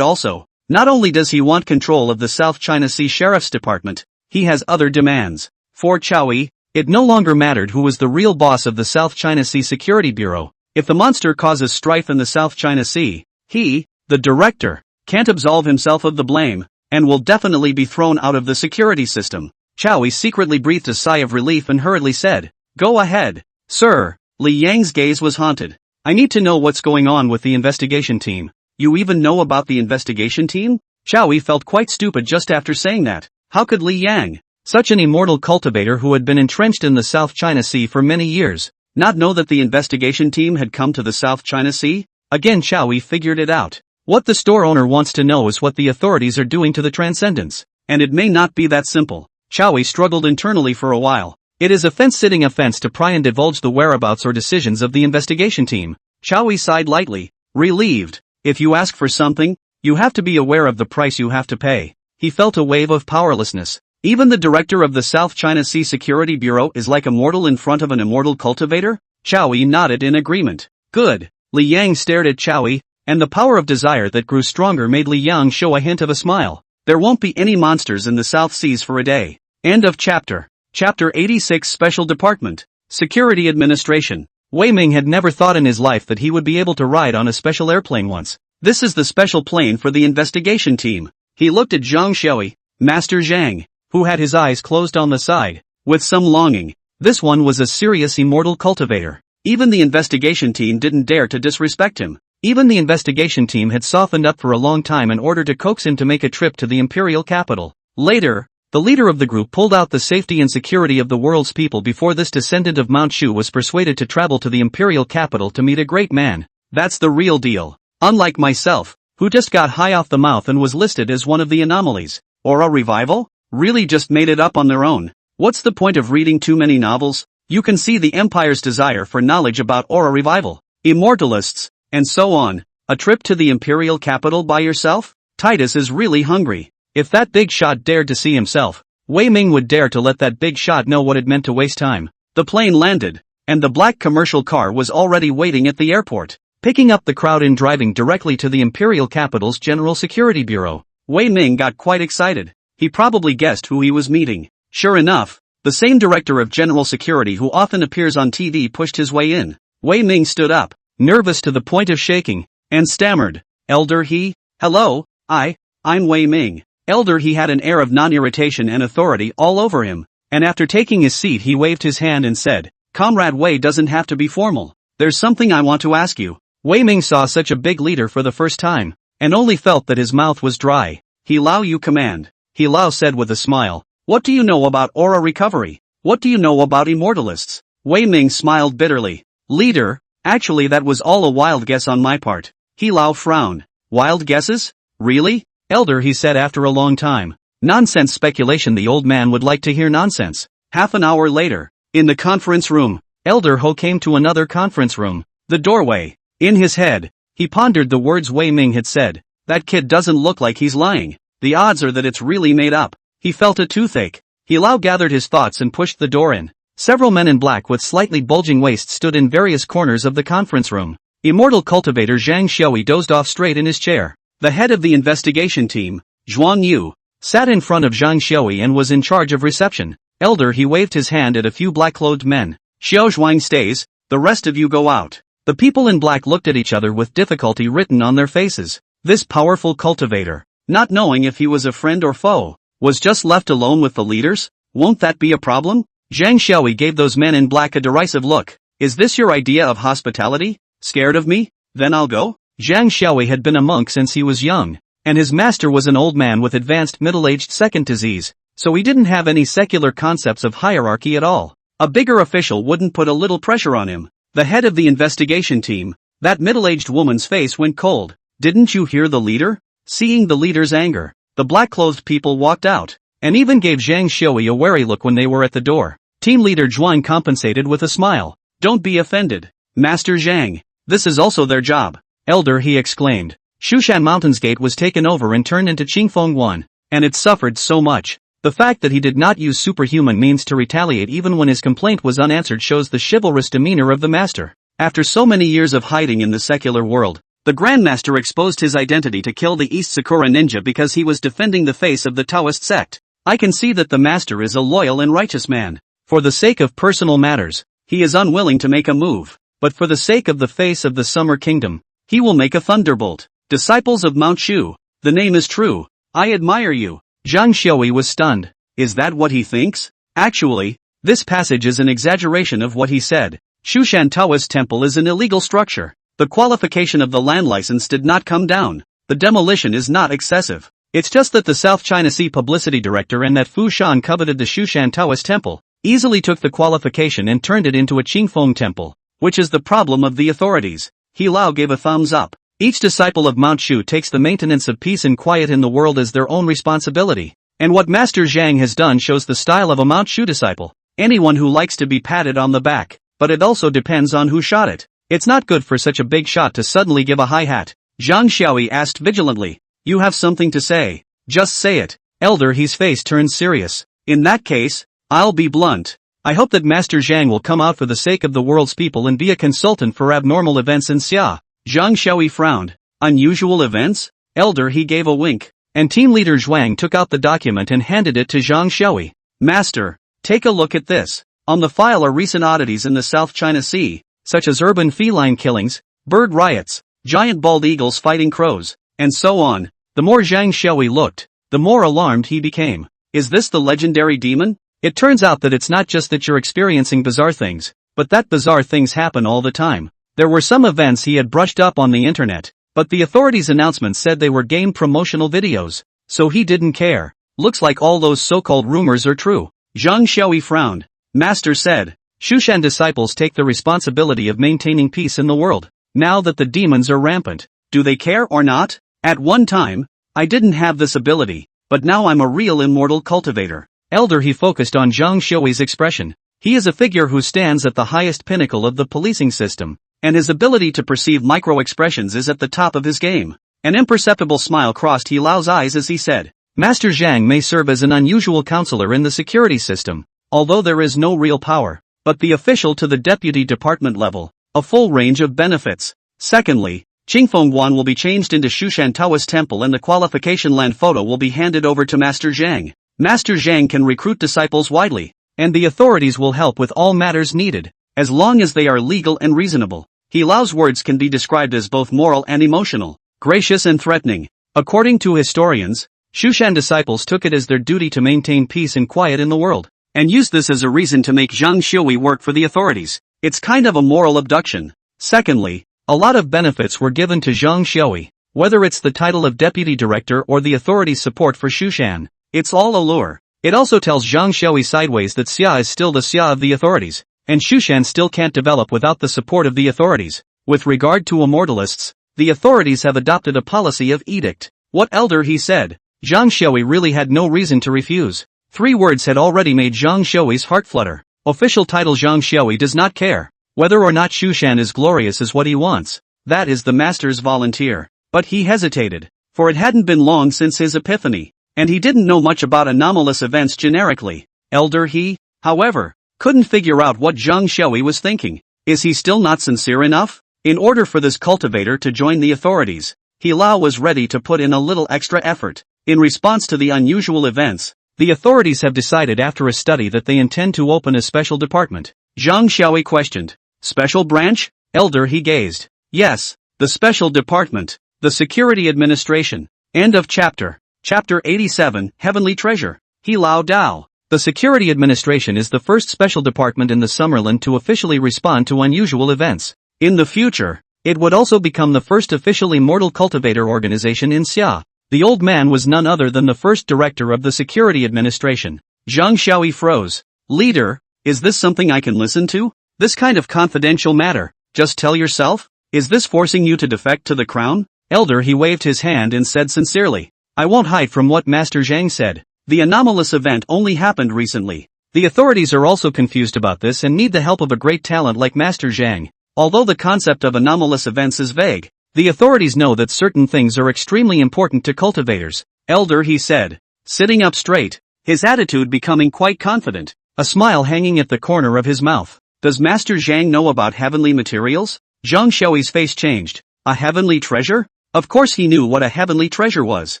also. Not only does he want control of the South China Sea Sheriff's Department, he has other demands. For Chow Yi, it no longer mattered who was the real boss of the South China Sea Security Bureau. If the monster causes strife in the South China Sea, he, the director, can't absolve himself of the blame, and will definitely be thrown out of the security system. Chow Yi secretly breathed a sigh of relief and hurriedly said, Go ahead. Sir. Li Yang's gaze was haunted. I need to know what's going on with the investigation team. You even know about the investigation team? Chow Yi felt quite stupid just after saying that. How could Li Yang, such an immortal cultivator who had been entrenched in the South China Sea for many years, not know that the investigation team had come to the South China Sea? Again Chow Yi figured it out. What the store owner wants to know is what the authorities are doing to the Transcendents. And it may not be that simple. Chow Yi struggled internally for a while. It is a fence-sitting offense to pry and divulge the whereabouts or decisions of the investigation team. Chow Yi sighed lightly, relieved. If you ask for something, you have to be aware of the price you have to pay. He felt a wave of powerlessness. Even the director of the South China Sea Security Bureau is like a mortal in front of an immortal cultivator? Chow Yi nodded in agreement. Good. Li Yang stared at Chow Yi, and the power of desire that grew stronger made Li Yang show a hint of a smile. There won't be any monsters in the South Seas for a day. End of chapter. Chapter 86 Special Department. Security Administration. Wei Ming had never thought in his life that he would be able to ride on a special airplane once. This is the special plane for the investigation team. He looked at Zhang Xiaoyi, Master Zhang, who had his eyes closed on the side, with some longing. This one was a serious immortal cultivator. Even the investigation team didn't dare to disrespect him. Even the investigation team had softened up for a long time in order to coax him to make a trip to the imperial capital. Later, the leader of the group pulled out the safety and security of the world's people before this descendant of Mount Shu was persuaded to travel to the imperial capital to meet a great man. That's the real deal. Unlike myself, who just got high off the mouth and was listed as one of the anomalies. Aura revival? Really just made it up on their own. What's the point of reading too many novels? You can see the Empire's desire for knowledge about aura revival, immortalists, and so on. A trip to the imperial capital by yourself? Titus is really hungry. If that big shot dared to see himself, Wei Ming would dare to let that big shot know what it meant to waste time. The plane landed, and the black commercial car was already waiting at the airport, picking up the crowd and driving directly to the imperial capital's General Security Bureau. Wei Ming got quite excited. He probably guessed who he was meeting. Sure enough, the same director of General Security who often appears on TV pushed his way in. Wei Ming stood up, nervous to the point of shaking, and stammered, Elder He? Hello, I'm Wei Ming. Elder He had an air of non-irritation and authority all over him, and after taking his seat he waved his hand and said, Comrade Wei doesn't have to be formal. There's something I want to ask you. Wei Ming saw such a big leader for the first time, and only felt that his mouth was dry. He Lao you command. He Lao said with a smile. What do you know about aura recovery? What do you know about immortalists? Wei Ming smiled bitterly. Leader, actually that was all a wild guess on my part. He Lao frowned. Wild guesses? Really? Elder, he said after a long time. Nonsense speculation. The old man would like to hear nonsense. Half an hour later, in the conference room, Elder Ho came to another conference room. The doorway. In his head, he pondered the words Wei Ming had said. That kid doesn't look like he's lying. The odds are that it's really made up. He felt a toothache. He Lao gathered his thoughts and pushed the door in. Several men in black with slightly bulging waists stood in various corners of the conference room. Immortal cultivator Zhang Xiaoyi dozed off straight in his chair. The head of the investigation team, Zhuang Yu, sat in front of Zhang Xiaoyi and was in charge of reception. Elder, he waved his hand at a few black-clothed men. Xiao Zhuang stays, the rest of you go out. The people in black looked at each other with difficulty written on their faces. This powerful cultivator, not knowing if he was a friend or foe, was just left alone with the leaders? Won't that be a problem? Zhang Xiaoyi gave those men in black a derisive look. Is this your idea of hospitality? Scared of me? Then I'll go? Zhang Xiaoyi had been a monk since he was young, and his master was an old man with advanced middle-aged second disease, so he didn't have any secular concepts of hierarchy at all. A bigger official wouldn't put a little pressure on him. The head of the investigation team, that middle-aged woman's face went cold. Didn't you hear the leader? Seeing the leader's anger, the black-clothed people walked out, and even gave Zhang Xiaoyi a wary look when they were at the door. Team leader Zhuang compensated with a smile. Don't be offended, Master Zhang. This is also their job. Elder, he exclaimed. Shushan Mountain's gate was taken over and turned into Qingfeng 1, and it suffered so much. The fact that he did not use superhuman means to retaliate even when his complaint was unanswered shows the chivalrous demeanor of the master. After so many years of hiding in the secular world, the Grandmaster exposed his identity to kill the East Sakura ninja because he was defending the face of the Taoist sect. I can see that the master is a loyal and righteous man. For the sake of personal matters, he is unwilling to make a move, but for the sake of the face of the Summer Kingdom, he will make a thunderbolt. Disciples of Mount Shu, the name is true. I admire you. Zhang Xiaoyi was stunned. Is that what he thinks? Actually, this passage is an exaggeration of what he said. Shushan Taoist Temple is an illegal structure. The qualification of the land license did not come down. The demolition is not excessive. It's just that the South China Sea publicity director and that Fu Shan coveted the Shushan Taoist Temple, easily took the qualification and turned it into a Qingfeng temple, which is the problem of the authorities. He Lao gave a thumbs up. Each disciple of Mount Shu takes the maintenance of peace and quiet in the world as their own responsibility. And what Master Zhang has done shows the style of a Mount Shu disciple. Anyone who likes to be patted on the back, but it also depends on who shot it. It's not good for such a big shot to suddenly give a hi-hat. Zhang Xiaoyi asked vigilantly. You have something to say. Just say it. Elder, his face turned serious. In that case, I'll be blunt. I hope that Master Zhang will come out for the sake of the world's people and be a consultant for abnormal events in Xia. Zhang Xiaoyi frowned. Unusual events? Elder, he gave a wink. And team leader Zhuang took out the document and handed it to Zhang Xiaoyi. Master, take a look at this. On the file are recent oddities in the South China Sea, such as urban feline killings, bird riots, giant bald eagles fighting crows, and so on. The more Zhang Xiaoyi looked, the more alarmed he became. Is this the legendary demon? It turns out that it's not just that you're experiencing bizarre things, but that bizarre things happen all the time. There were some events he had brushed up on the internet, but the authorities' announcements said they were game promotional videos, so he didn't care. Looks like all those so-called rumors are true. Zhang Xiaoyi frowned. Master said, Shushan disciples take the responsibility of maintaining peace in the world. Now that the demons are rampant, do they care or not? At one time, I didn't have this ability, but now I'm a real immortal cultivator. Elder, he focused on Zhang Xiaoyi's expression. He is a figure who stands at the highest pinnacle of the policing system, and his ability to perceive micro-expressions is at the top of his game. An imperceptible smile crossed He Lao's eyes as he said, Master Zhang may serve as an unusual counselor in the security system, although there is no real power, but the official to the deputy department level, a full range of benefits. Secondly, Qingfeng Wan will be changed into Shushan Taoist Temple and the qualification land photo will be handed over to Master Zhang. Master Zhang can recruit disciples widely, and the authorities will help with all matters needed, as long as they are legal and reasonable. He Lao's words can be described as both moral and emotional, gracious and threatening. According to historians, Shushan disciples took it as their duty to maintain peace and quiet in the world, and used this as a reason to make Zhang Xiaoyi work for the authorities. It's kind of a moral abduction. Secondly, a lot of benefits were given to Zhang Xiaoyi, whether it's the title of deputy director or the authorities' support for Shushan. It's all allure. It also tells Zhang Xiaoyi sideways that Xia is still the Xia of the authorities, and Shushan still can't develop without the support of the authorities. With regard to immortalists, the authorities have adopted a policy of edict. What elder, he said. Zhang Xiaoyi really had no reason to refuse. 3 words had already made Zhang Xiaoyi's heart flutter. Official title: Zhang Xiaoyi does not care. Whether or not Shushan is glorious is what he wants. That is the master's volunteer. But he hesitated, for it hadn't been long since his epiphany, and he didn't know much about anomalous events generically. Elder, he, however, couldn't figure out what Zhang Xiaoyi was thinking. Is he still not sincere enough? In order for this cultivator to join the authorities, He Lao was ready to put in a little extra effort. In response to the unusual events, the authorities have decided after a study that they intend to open a special department. Zhang Xiaoyi questioned. Special branch? Elder, he gazed. Yes, the special department. The Security Administration. End of chapter. Chapter 87, Heavenly Treasure. He Lao Dao. The Security Administration is the first special department in the Summerland to officially respond to unusual events. In the future, it would also become the first official immortal cultivator organization in Xia. The old man was none other than the first director of the Security Administration. Zhang Xiaoyi froze. Leader, is this something I can listen to? This kind of confidential matter, just tell yourself? Is this forcing you to defect to the crown? Elder, he waved his hand and said sincerely. I won't hide from what Master Zhang said. The anomalous event only happened recently. The authorities are also confused about this and need the help of a great talent like Master Zhang. Although the concept of anomalous events is vague, the authorities know that certain things are extremely important to cultivators. Elder, he said, sitting up straight, his attitude becoming quite confident, a smile hanging at the corner of his mouth. Does Master Zhang know about heavenly materials? Zhang Xiaoyi's face changed. A heavenly treasure? Of course he knew what a heavenly treasure was.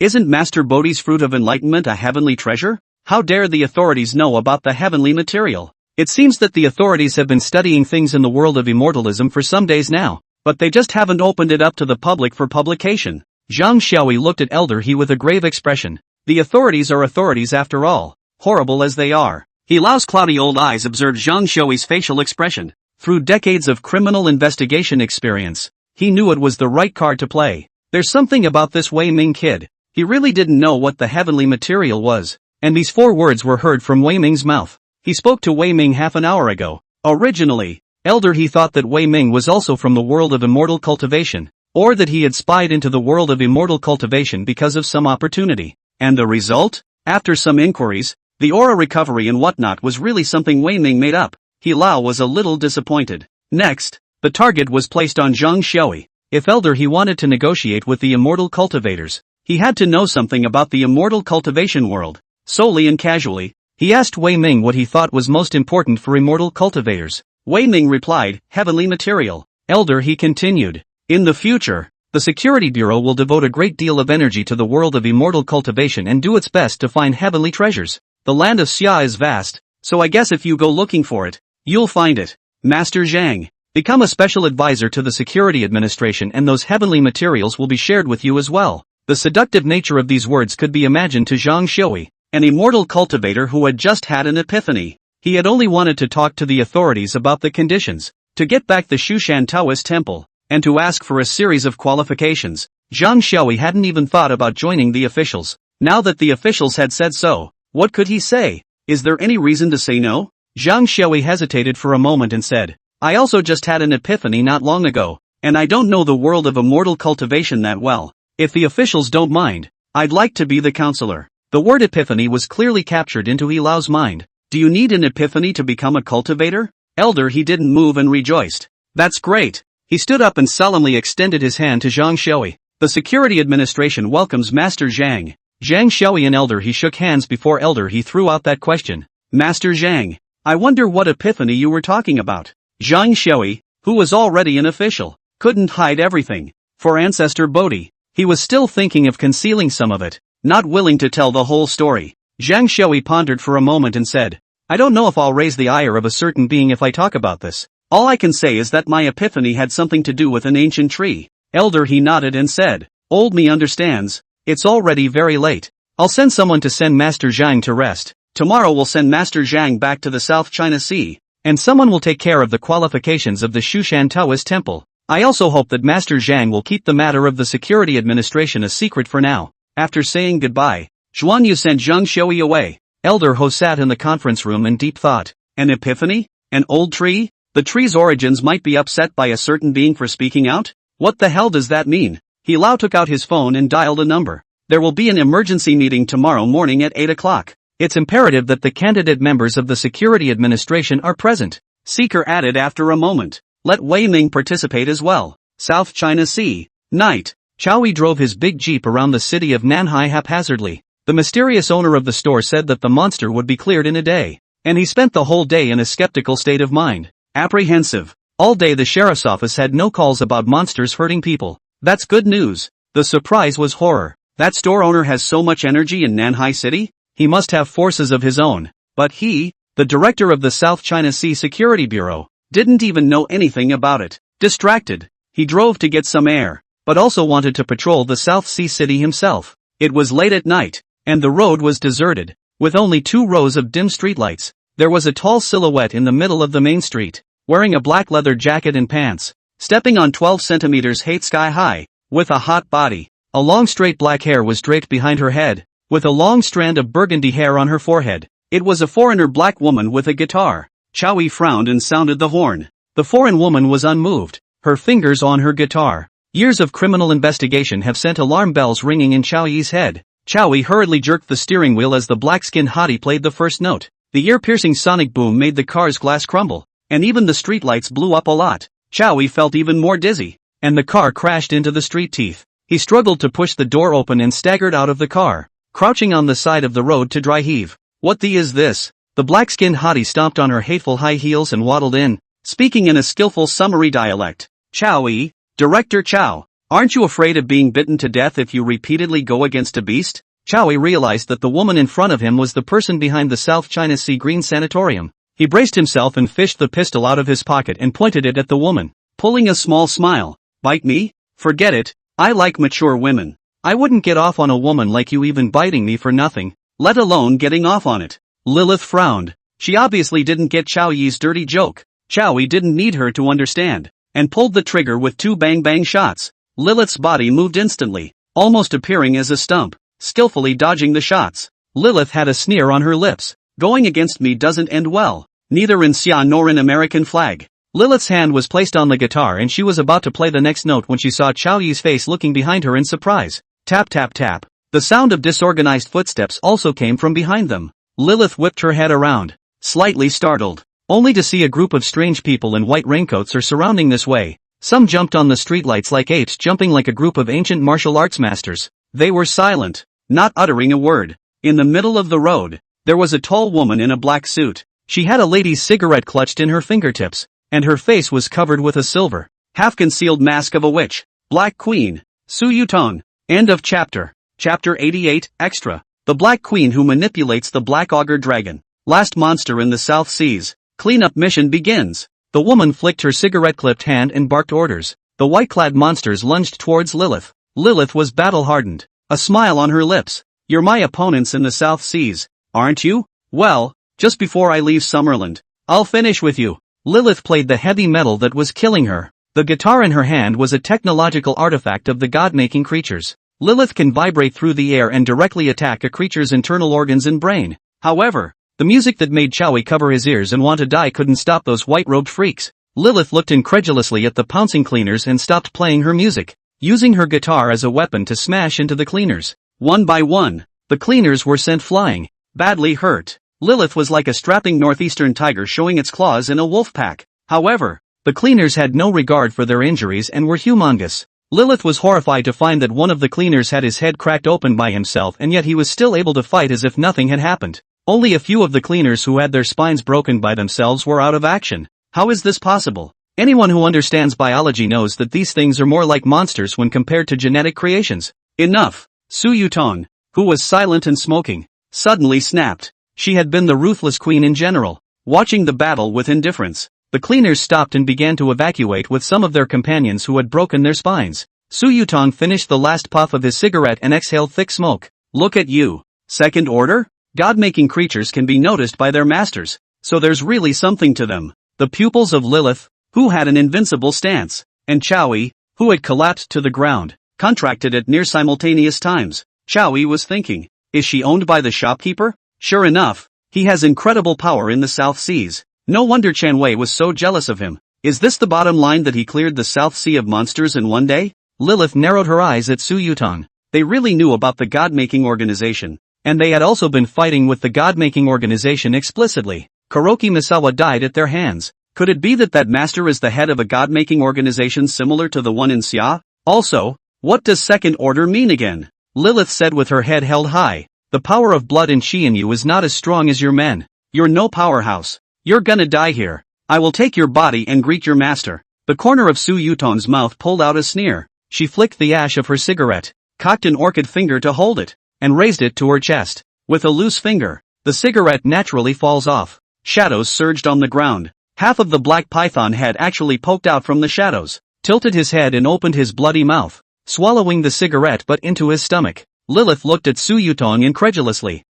Isn't Master Bodhi's fruit of enlightenment a heavenly treasure? How dare the authorities know about the heavenly material? It seems that the authorities have been studying things in the world of immortalism for some days now, but they just haven't opened it up to the public for publication. Zhang Xiaoyi looked at Elder He with a grave expression. The authorities are authorities after all, horrible as they are. He Lao's cloudy old eyes observed Zhang Xiaoyi's facial expression. Through decades of criminal investigation experience, he knew it was the right card to play. There's something about this Wei Ming kid. He really didn't know what the heavenly material was, and these 4 words were heard from Wei Ming's mouth. He spoke to Wei Ming half an hour ago. Originally, Elder he thought that Wei Ming was also from the world of immortal cultivation, or that he had spied into the world of immortal cultivation because of some opportunity. And the result? After some inquiries, the aura recovery and whatnot was really something Wei Ming made up. He Lao was a little disappointed. Next, the target was placed on Zhang Xiaoyi. If Elder he wanted to negotiate with the immortal cultivators, he had to know something about the immortal cultivation world. Solely and casually, he asked Wei Ming what he thought was most important for immortal cultivators. Wei Ming replied, heavenly material. Elder he continued. In the future, the Security Bureau will devote a great deal of energy to the world of immortal cultivation and do its best to find heavenly treasures. The land of Xia is vast, so I guess if you go looking for it, you'll find it. Master Zhang, become a special advisor to the Security Administration and those heavenly materials will be shared with you as well. The seductive nature of these words could be imagined to Zhang Xiaoyi, an immortal cultivator who had just had an epiphany. He had only wanted to talk to the authorities about the conditions, to get back the Shushan Taoist temple, and to ask for a series of qualifications. Zhang Xiaoyi hadn't even thought about joining the officials. Now that the officials had said so, what could he say? Is there any reason to say no? Zhang Xiaoyi hesitated for a moment and said, I also just had an epiphany not long ago, and I don't know the world of immortal cultivation that well. If the officials don't mind, I'd like to be the counselor. The word epiphany was clearly captured into He Lao's mind. Do you need an epiphany to become a cultivator? Elder he didn't move and rejoiced. That's great. He stood up and solemnly extended his hand to Zhang Xiaoyi. The Security Administration welcomes Master Zhang. Zhang Xiaoyi and Elder he shook hands before Elder he threw out that question. Master Zhang, I wonder what epiphany you were talking about. Zhang Xiaoyi, who was already an official, couldn't hide everything. For Ancestor Bodhi, he was still thinking of concealing some of it, not willing to tell the whole story. Zhang Xiaoyi pondered for a moment and said, I don't know if I'll raise the ire of a certain being if I talk about this. All I can say is that my epiphany had something to do with an ancient tree. Elder he nodded and said, Old me understands. It's already very late. I'll send someone to send Master Zhang to rest. Tomorrow we'll send Master Zhang back to the South China Sea, and someone will take care of the qualifications of the Shushan Taoist temple. I also hope that Master Zhang will keep the matter of the Security Administration a secret for now. After saying goodbye, Zhuan Yu sent Zhang Xiaoyi away. Elder Ho sat in the conference room in deep thought. An epiphany? An old tree? The tree's origins might be upset by a certain being for speaking out? What the hell does that mean? He Lao took out his phone and dialed a number. There will be an emergency meeting tomorrow morning at 8 o'clock. It's imperative that the candidate members of the Security Administration are present. Seeker added after a moment. Let Wei Ming participate as well. South China Sea. Night. Chow drove his big jeep around the city of Nanhai haphazardly. The mysterious owner of the store said that the monster would be cleared in a day. And he spent the whole day in a skeptical state of mind. Apprehensive. All day the sheriff's office had no calls about monsters hurting people. That's good news. The surprise was horror. That store owner has so much energy in Nanhai City? He must have forces of his own. But he, the director of the South China Sea Security Bureau, didn't even know anything about it. Distracted, he drove to get some air, but also wanted to patrol the South Sea City himself. It was late at night, and the road was deserted, with only 2 rows of dim streetlights. There was a tall silhouette in the middle of the main street, wearing a black leather jacket and pants, stepping on 12 centimeters height sky high, with a hot body. A long straight black hair was draped behind her head, with a long strand of burgundy hair on her forehead. It was a foreigner black woman with a guitar. Chow frowned and sounded the horn. The foreign woman was unmoved, her fingers on her guitar. Years of criminal investigation have sent alarm bells ringing in Chow Yi's head. Chow Yi hurriedly jerked the steering wheel as the black-skinned hottie played the first note. The ear-piercing sonic boom made the car's glass crumble, and even the streetlights blew up a lot. Chow Yi felt even more dizzy, and the car crashed into the street teeth. He struggled to push the door open and staggered out of the car, crouching on the side of the road to dry heave. What the is this? The black-skinned hottie stomped on her hateful high heels and waddled in, speaking in a skillful summary dialect. Chow Yi, Director Chow, aren't you afraid of being bitten to death if you repeatedly go against a beast? Chow Yi realized that the woman in front of him was the person behind the South China Sea Green Sanatorium. He braced himself and fished the pistol out of his pocket and pointed it at the woman, pulling a small smile. Bite me? Forget it, I like mature women. I wouldn't get off on a woman like you even biting me for nothing, let alone getting off on it. Lilith frowned. She obviously didn't get Chow Yi's dirty joke. Chow Yi didn't need her to understand, and pulled the trigger with 2 bang-bang shots. Lilith's body moved instantly, almost appearing as a stump, skillfully dodging the shots. Lilith had a sneer on her lips. Going against me doesn't end well, neither in Xia nor in American flag. Lilith's hand was placed on the guitar and she was about to play the next note when she saw Chow Yi's face looking behind her in surprise. Tap tap tap. The sound of disorganized footsteps also came from behind them. Lilith whipped her head around, slightly startled, only to see a group of strange people in white raincoats are surrounding this way. Some jumped on the streetlights like apes jumping like a group of ancient martial arts masters. They were silent, not uttering a word. In the middle of the road, there was a tall woman in a black suit. She had a lady's cigarette clutched in her fingertips, and her face was covered with a silver, half-concealed mask of a witch. Black Queen, Su Yutong. End of chapter. Chapter 88, Extra. The Black Queen who manipulates the Black Augur Dragon. Last monster in the South Seas. Cleanup mission begins. The woman flicked her cigarette-clipped hand and barked orders. The white-clad monsters lunged towards Lilith. Lilith was battle-hardened, a smile on her lips. You're my opponents in the South Seas, aren't you? Well, just before I leave Summerland, I'll finish with you. Lilith played the heavy metal that was killing her. The guitar in her hand was a technological artifact of the god-making creatures. Lilith can vibrate through the air and directly attack a creature's internal organs and brain. However, the music that made Chow cover his ears and want to die couldn't stop those white-robed freaks. Lilith looked incredulously at the pouncing cleaners and stopped playing her music, using her guitar as a weapon to smash into the cleaners. One by one, the cleaners were sent flying, badly hurt. Lilith was like a strapping northeastern tiger showing its claws in a wolf pack. However, the cleaners had no regard for their injuries and were humongous. Lilith was horrified to find that one of the cleaners had his head cracked open by himself and yet he was still able to fight as if nothing had happened. Only a few of the cleaners who had their spines broken by themselves were out of action. How is this possible? Anyone who understands biology knows that these things are more like monsters when compared to genetic creations. Enough! Su Yutong, who was silent and smoking, suddenly snapped. She had been the ruthless queen in general, watching the battle with indifference. The cleaners stopped and began to evacuate with some of their companions who had broken their spines. Su Yutong finished the last puff of his cigarette and exhaled thick smoke. Look at you. Second order? God-making creatures can be noticed by their masters, so there's really something to them. The pupils of Lilith, who had an invincible stance, and Chow, who had collapsed to the ground, contracted at near simultaneous times. Chow was thinking, is she owned by the shopkeeper? Sure enough, he has incredible power in the South Seas. No wonder Chan Wei was so jealous of him. Is this the bottom line that he cleared the South Sea of monsters in one day? Lilith narrowed her eyes at Su Yutong. They really knew about the god-making organization. And they had also been fighting with the god-making organization explicitly. Kuroki Misawa died at their hands. Could it be that that master is the head of a god-making organization similar to the one in Xia? Also, what does second order mean again? Lilith said with her head held high. The power of blood and chi in you is not as strong as your men. You're no powerhouse. You're gonna die here. I will take your body and greet your master. The corner of Su Yutong's mouth pulled out a sneer. She flicked the ash of her cigarette, cocked an orchid finger to hold it, and raised it to her chest. With a loose finger, the cigarette naturally falls off. Shadows surged on the ground. Half of the black python head actually poked out from the shadows, tilted his head and opened his bloody mouth, swallowing the cigarette but into his stomach. Lilith looked at Su Yutong incredulously.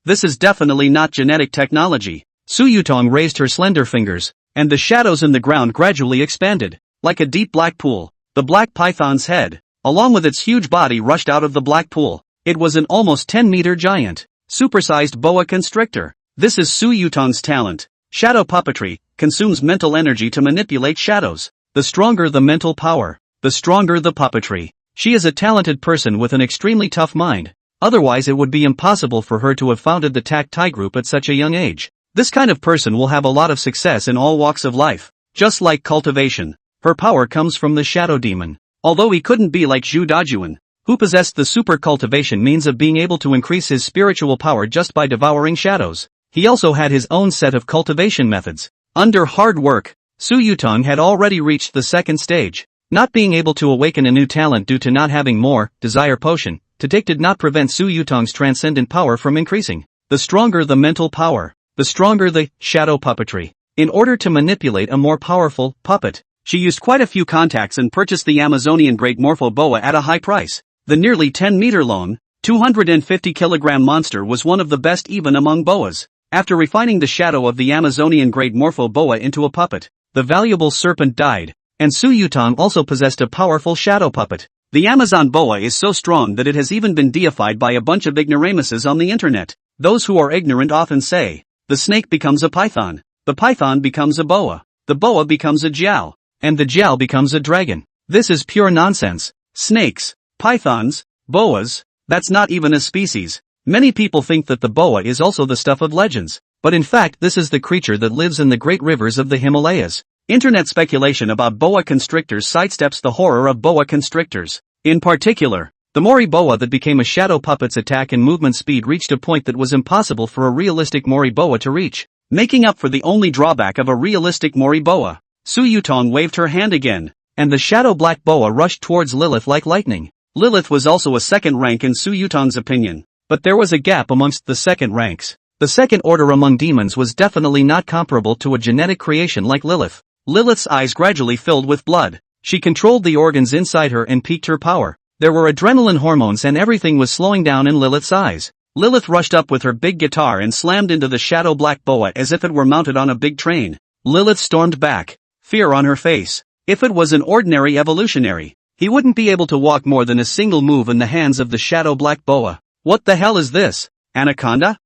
This is definitely not genetic technology. Su Yutong raised her slender fingers, and the shadows in the ground gradually expanded. Like a deep black pool, the black python's head, along with its huge body, rushed out of the black pool. It was an almost 10-meter giant, supersized boa constrictor. This is Su Yutong's talent. Shadow puppetry consumes mental energy to manipulate shadows. The stronger the mental power, the stronger the puppetry. She is a talented person with an extremely tough mind. Otherwise it would be impossible for her to have founded the TAC Tai group at such a young age. This kind of person will have a lot of success in all walks of life. Just like cultivation, her power comes from the shadow demon. Although he couldn't be like Zhu Dajuan, who possessed the super cultivation means of being able to increase his spiritual power just by devouring shadows. He also had his own set of cultivation methods. Under hard work, Su Yutong had already reached the second stage. Not being able to awaken a new talent due to not having more desire potion to take did not prevent Su Yutong's transcendent power from increasing. The stronger the mental power, the stronger the shadow puppetry. In order to manipulate a more powerful puppet, she used quite a few contacts and purchased the Amazonian Great Morpho Boa at a high price. The nearly 10-meter long, 250-kilogram monster was one of the best even among boas. After refining the shadow of the Amazonian Great Morpho Boa into a puppet, the valuable serpent died, and Su Yutong also possessed a powerful shadow puppet. The Amazon boa is so strong that it has even been deified by a bunch of ignoramuses on the internet. Those who are ignorant often say, the snake becomes a python, the python becomes a boa, the boa becomes a jiao, and the jiao becomes a dragon. This is pure nonsense. Snakes, pythons, boas, that's not even a species. Many people think that the boa is also the stuff of legends, but in fact this is the creature that lives in the great rivers of the Himalayas. Internet speculation about boa constrictors sidesteps the horror of boa constrictors. In particular, the Mori boa that became a shadow puppet's attack and movement speed reached a point that was impossible for a realistic Mori boa to reach, making up for the only drawback of a realistic Mori boa. Su Yutong waved her hand again, and the shadow black boa rushed towards Lilith like lightning. Lilith was also a second rank in Su Yutong's opinion, but there was a gap amongst the second ranks. The second order among demons was definitely not comparable to a genetic creation like Lilith. Lilith's eyes gradually filled with blood. She controlled the organs inside her and peaked her power. There were adrenaline hormones and everything was slowing down in Lilith's eyes. Lilith rushed up with her big guitar and slammed into the shadow black boa as if it were mounted on a big train. Lilith stormed back, fear on her face. If it was an ordinary evolutionary, he wouldn't be able to walk more than a single move in the hands of the shadow black boa. What the hell is this? Anaconda?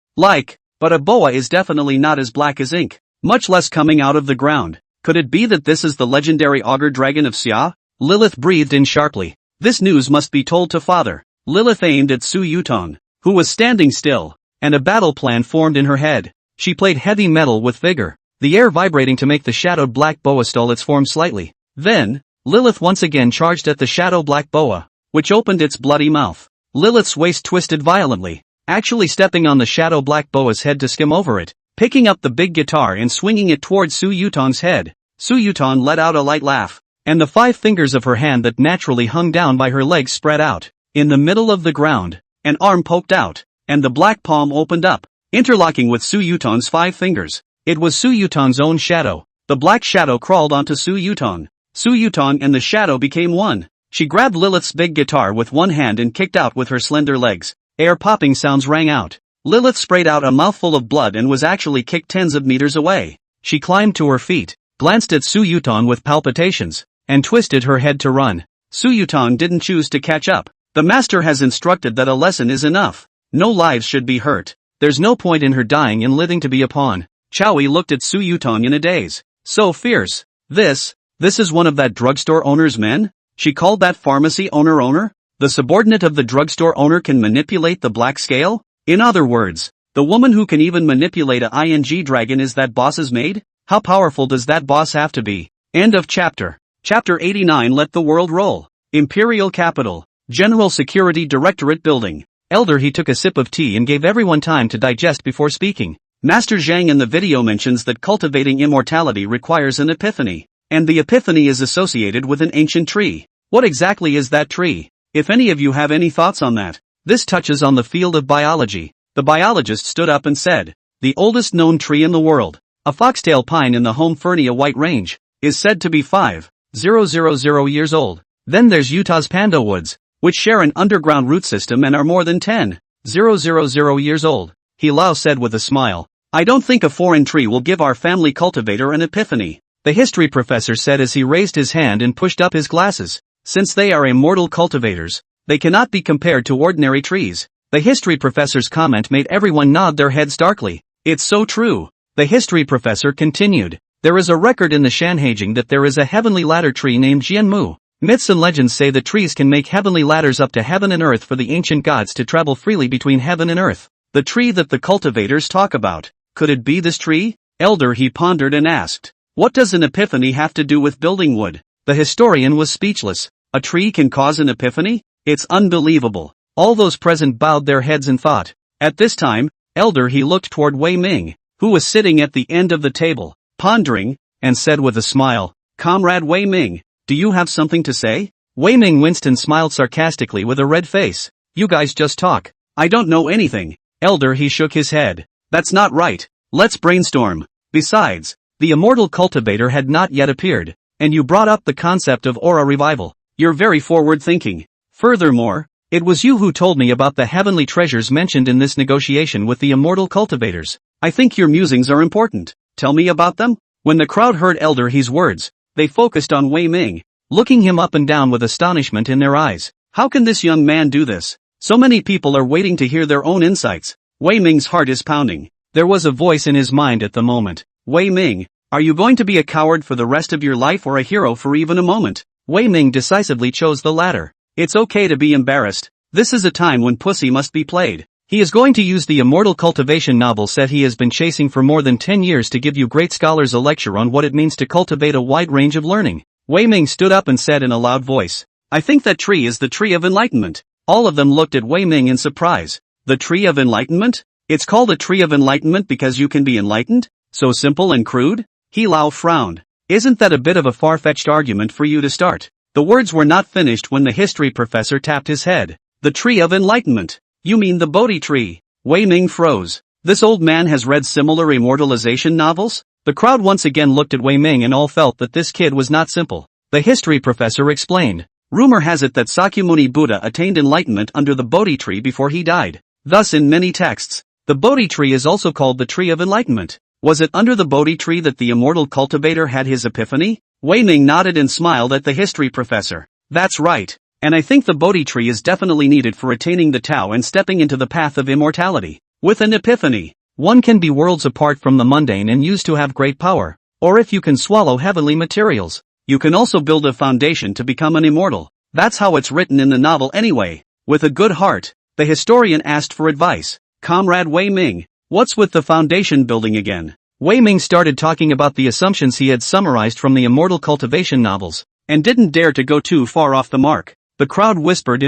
But a boa is definitely not as black as ink, much less coming out of the ground. Could it be that this is the legendary auger dragon of Xia? Lilith breathed in sharply. This news must be told to father. Lilith aimed at Su Yutong, who was standing still, and a battle plan formed in her head. She played heavy metal with vigor, the air vibrating to make the shadowed black boa stall its form slightly. Then, Lilith once again charged at the shadow black boa, which opened its bloody mouth. Lilith's waist twisted violently, actually stepping on the shadow black boa's head to skim over it, picking up the big guitar and swinging it towards Su Yutong's head. Su Yutong let out a light laugh, and the 5 fingers of her hand that naturally hung down by her legs spread out. In the middle of the ground, an arm poked out, and the black palm opened up, interlocking with Su Yutong's 5 fingers. It was Su Yutong's own shadow. The black shadow crawled onto Su Yutong. Su Yutong and the shadow became one. She grabbed Lilith's big guitar with one hand and kicked out with her slender legs. Air popping sounds rang out. Lilith sprayed out a mouthful of blood and was actually kicked tens of meters away. She climbed to her feet, glanced at Su Yutong with palpitations, and twisted her head to run. Su Yutong didn't choose to catch up. The master has instructed that a lesson is enough. No lives should be hurt. There's no point in her dying and living to be a pawn. Chowie looked at Su Yutong in a daze. So fierce. This is one of that drugstore owner's men? She called that pharmacy owner? The subordinate of the drugstore owner can manipulate the black scale? In other words, the woman who can even manipulate a ing dragon is that boss's maid? How powerful does that boss have to be? End of chapter. Chapter 89. Let the world roll. Imperial Capital. General Security Directorate Building. Elder He took a sip of tea and gave everyone time to digest before speaking. Master Zhang in the video mentions that cultivating immortality requires an epiphany. And the epiphany is associated with an ancient tree. What exactly is that tree? If any of you have any thoughts on that. This touches on the field of biology. The biologist stood up and said, the oldest known tree in the world, a foxtail pine in the home Fernia White Range, is said to be 5,000 years old. Then there's Utah's Panda Woods, which share an underground root system and are more than 10,000 years old. He Lao said with a smile. I don't think a foreign tree will give our family cultivator an epiphany. The history professor said as he raised his hand and pushed up his glasses. Since they are immortal cultivators, they cannot be compared to ordinary trees. The history professor's comment made everyone nod their heads darkly. It's so true. The history professor continued. There is a record in the Shanhaijing that there is a heavenly ladder tree named Jianmu. Myths and legends say that trees can make heavenly ladders up to heaven and earth for the ancient gods to travel freely between heaven and earth. The tree that the cultivators talk about. Could it be this tree? Elder He pondered and asked. What does an epiphany have to do with building wood? The historian was speechless. A tree can cause an epiphany? It's unbelievable. All those present bowed their heads in thought. At this time, Elder He looked toward Wei Ming, who was sitting at the end of the table, pondering, and said with a smile, Comrade Wei Ming, do you have something to say? Wei Ming winced and smiled sarcastically with a red face. You guys just talk. I don't know anything. Elder He shook his head. That's not right. Let's brainstorm. Besides, the immortal cultivator had not yet appeared, and you brought up the concept of aura revival. You're very forward-thinking. Furthermore, it was you who told me about the heavenly treasures mentioned in this negotiation with the immortal cultivators. I think your musings are important. Tell me about them? When the crowd heard Elder He's words, they focused on Wei Ming, looking him up and down with astonishment in their eyes. How can this young man do this? So many people are waiting to hear their own insights. Wei Ming's heart is pounding. There was a voice in his mind at the moment. Wei Ming, are you going to be a coward for the rest of your life or a hero for even a moment? Wei Ming decisively chose the latter. It's okay to be embarrassed. This is a time when pussy must be played. He is going to use the immortal cultivation novel set he has been chasing for more than 10 years to give you great scholars a lecture on what it means to cultivate a wide range of learning. Wei Ming stood up and said in a loud voice, I think that tree is the tree of enlightenment. All of them looked at Wei Ming in surprise. The tree of enlightenment? It's called a tree of enlightenment because you can be enlightened? So simple and crude? He Lao frowned. Isn't that a bit of a far-fetched argument for you to start? The words were not finished when the history professor tapped his head. The tree of enlightenment. You mean the Bodhi tree? Wei Ming froze. This old man has read similar immortalization novels? The crowd once again looked at Wei Ming and all felt that this kid was not simple. The history professor explained. Rumor has it that Sakyamuni Buddha attained enlightenment under the Bodhi tree before he died. Thus in many texts, the Bodhi tree is also called the tree of enlightenment. Was it under the Bodhi tree that the immortal cultivator had his epiphany? Wei Ming nodded and smiled at the history professor. That's right. And I think the Bodhi tree is definitely needed for attaining the Tao and stepping into the path of immortality. With an epiphany, one can be worlds apart from the mundane and used to have great power. Or if you can swallow heavenly materials, you can also build a foundation to become an immortal. That's how it's written in the novel anyway. With a good heart, the historian asked for advice. Comrade Wei Ming, what's with the foundation building again? Wei Ming started talking about the assumptions he had summarized from the immortal cultivation novels, and didn't dare to go too far off the mark. The crowd whispered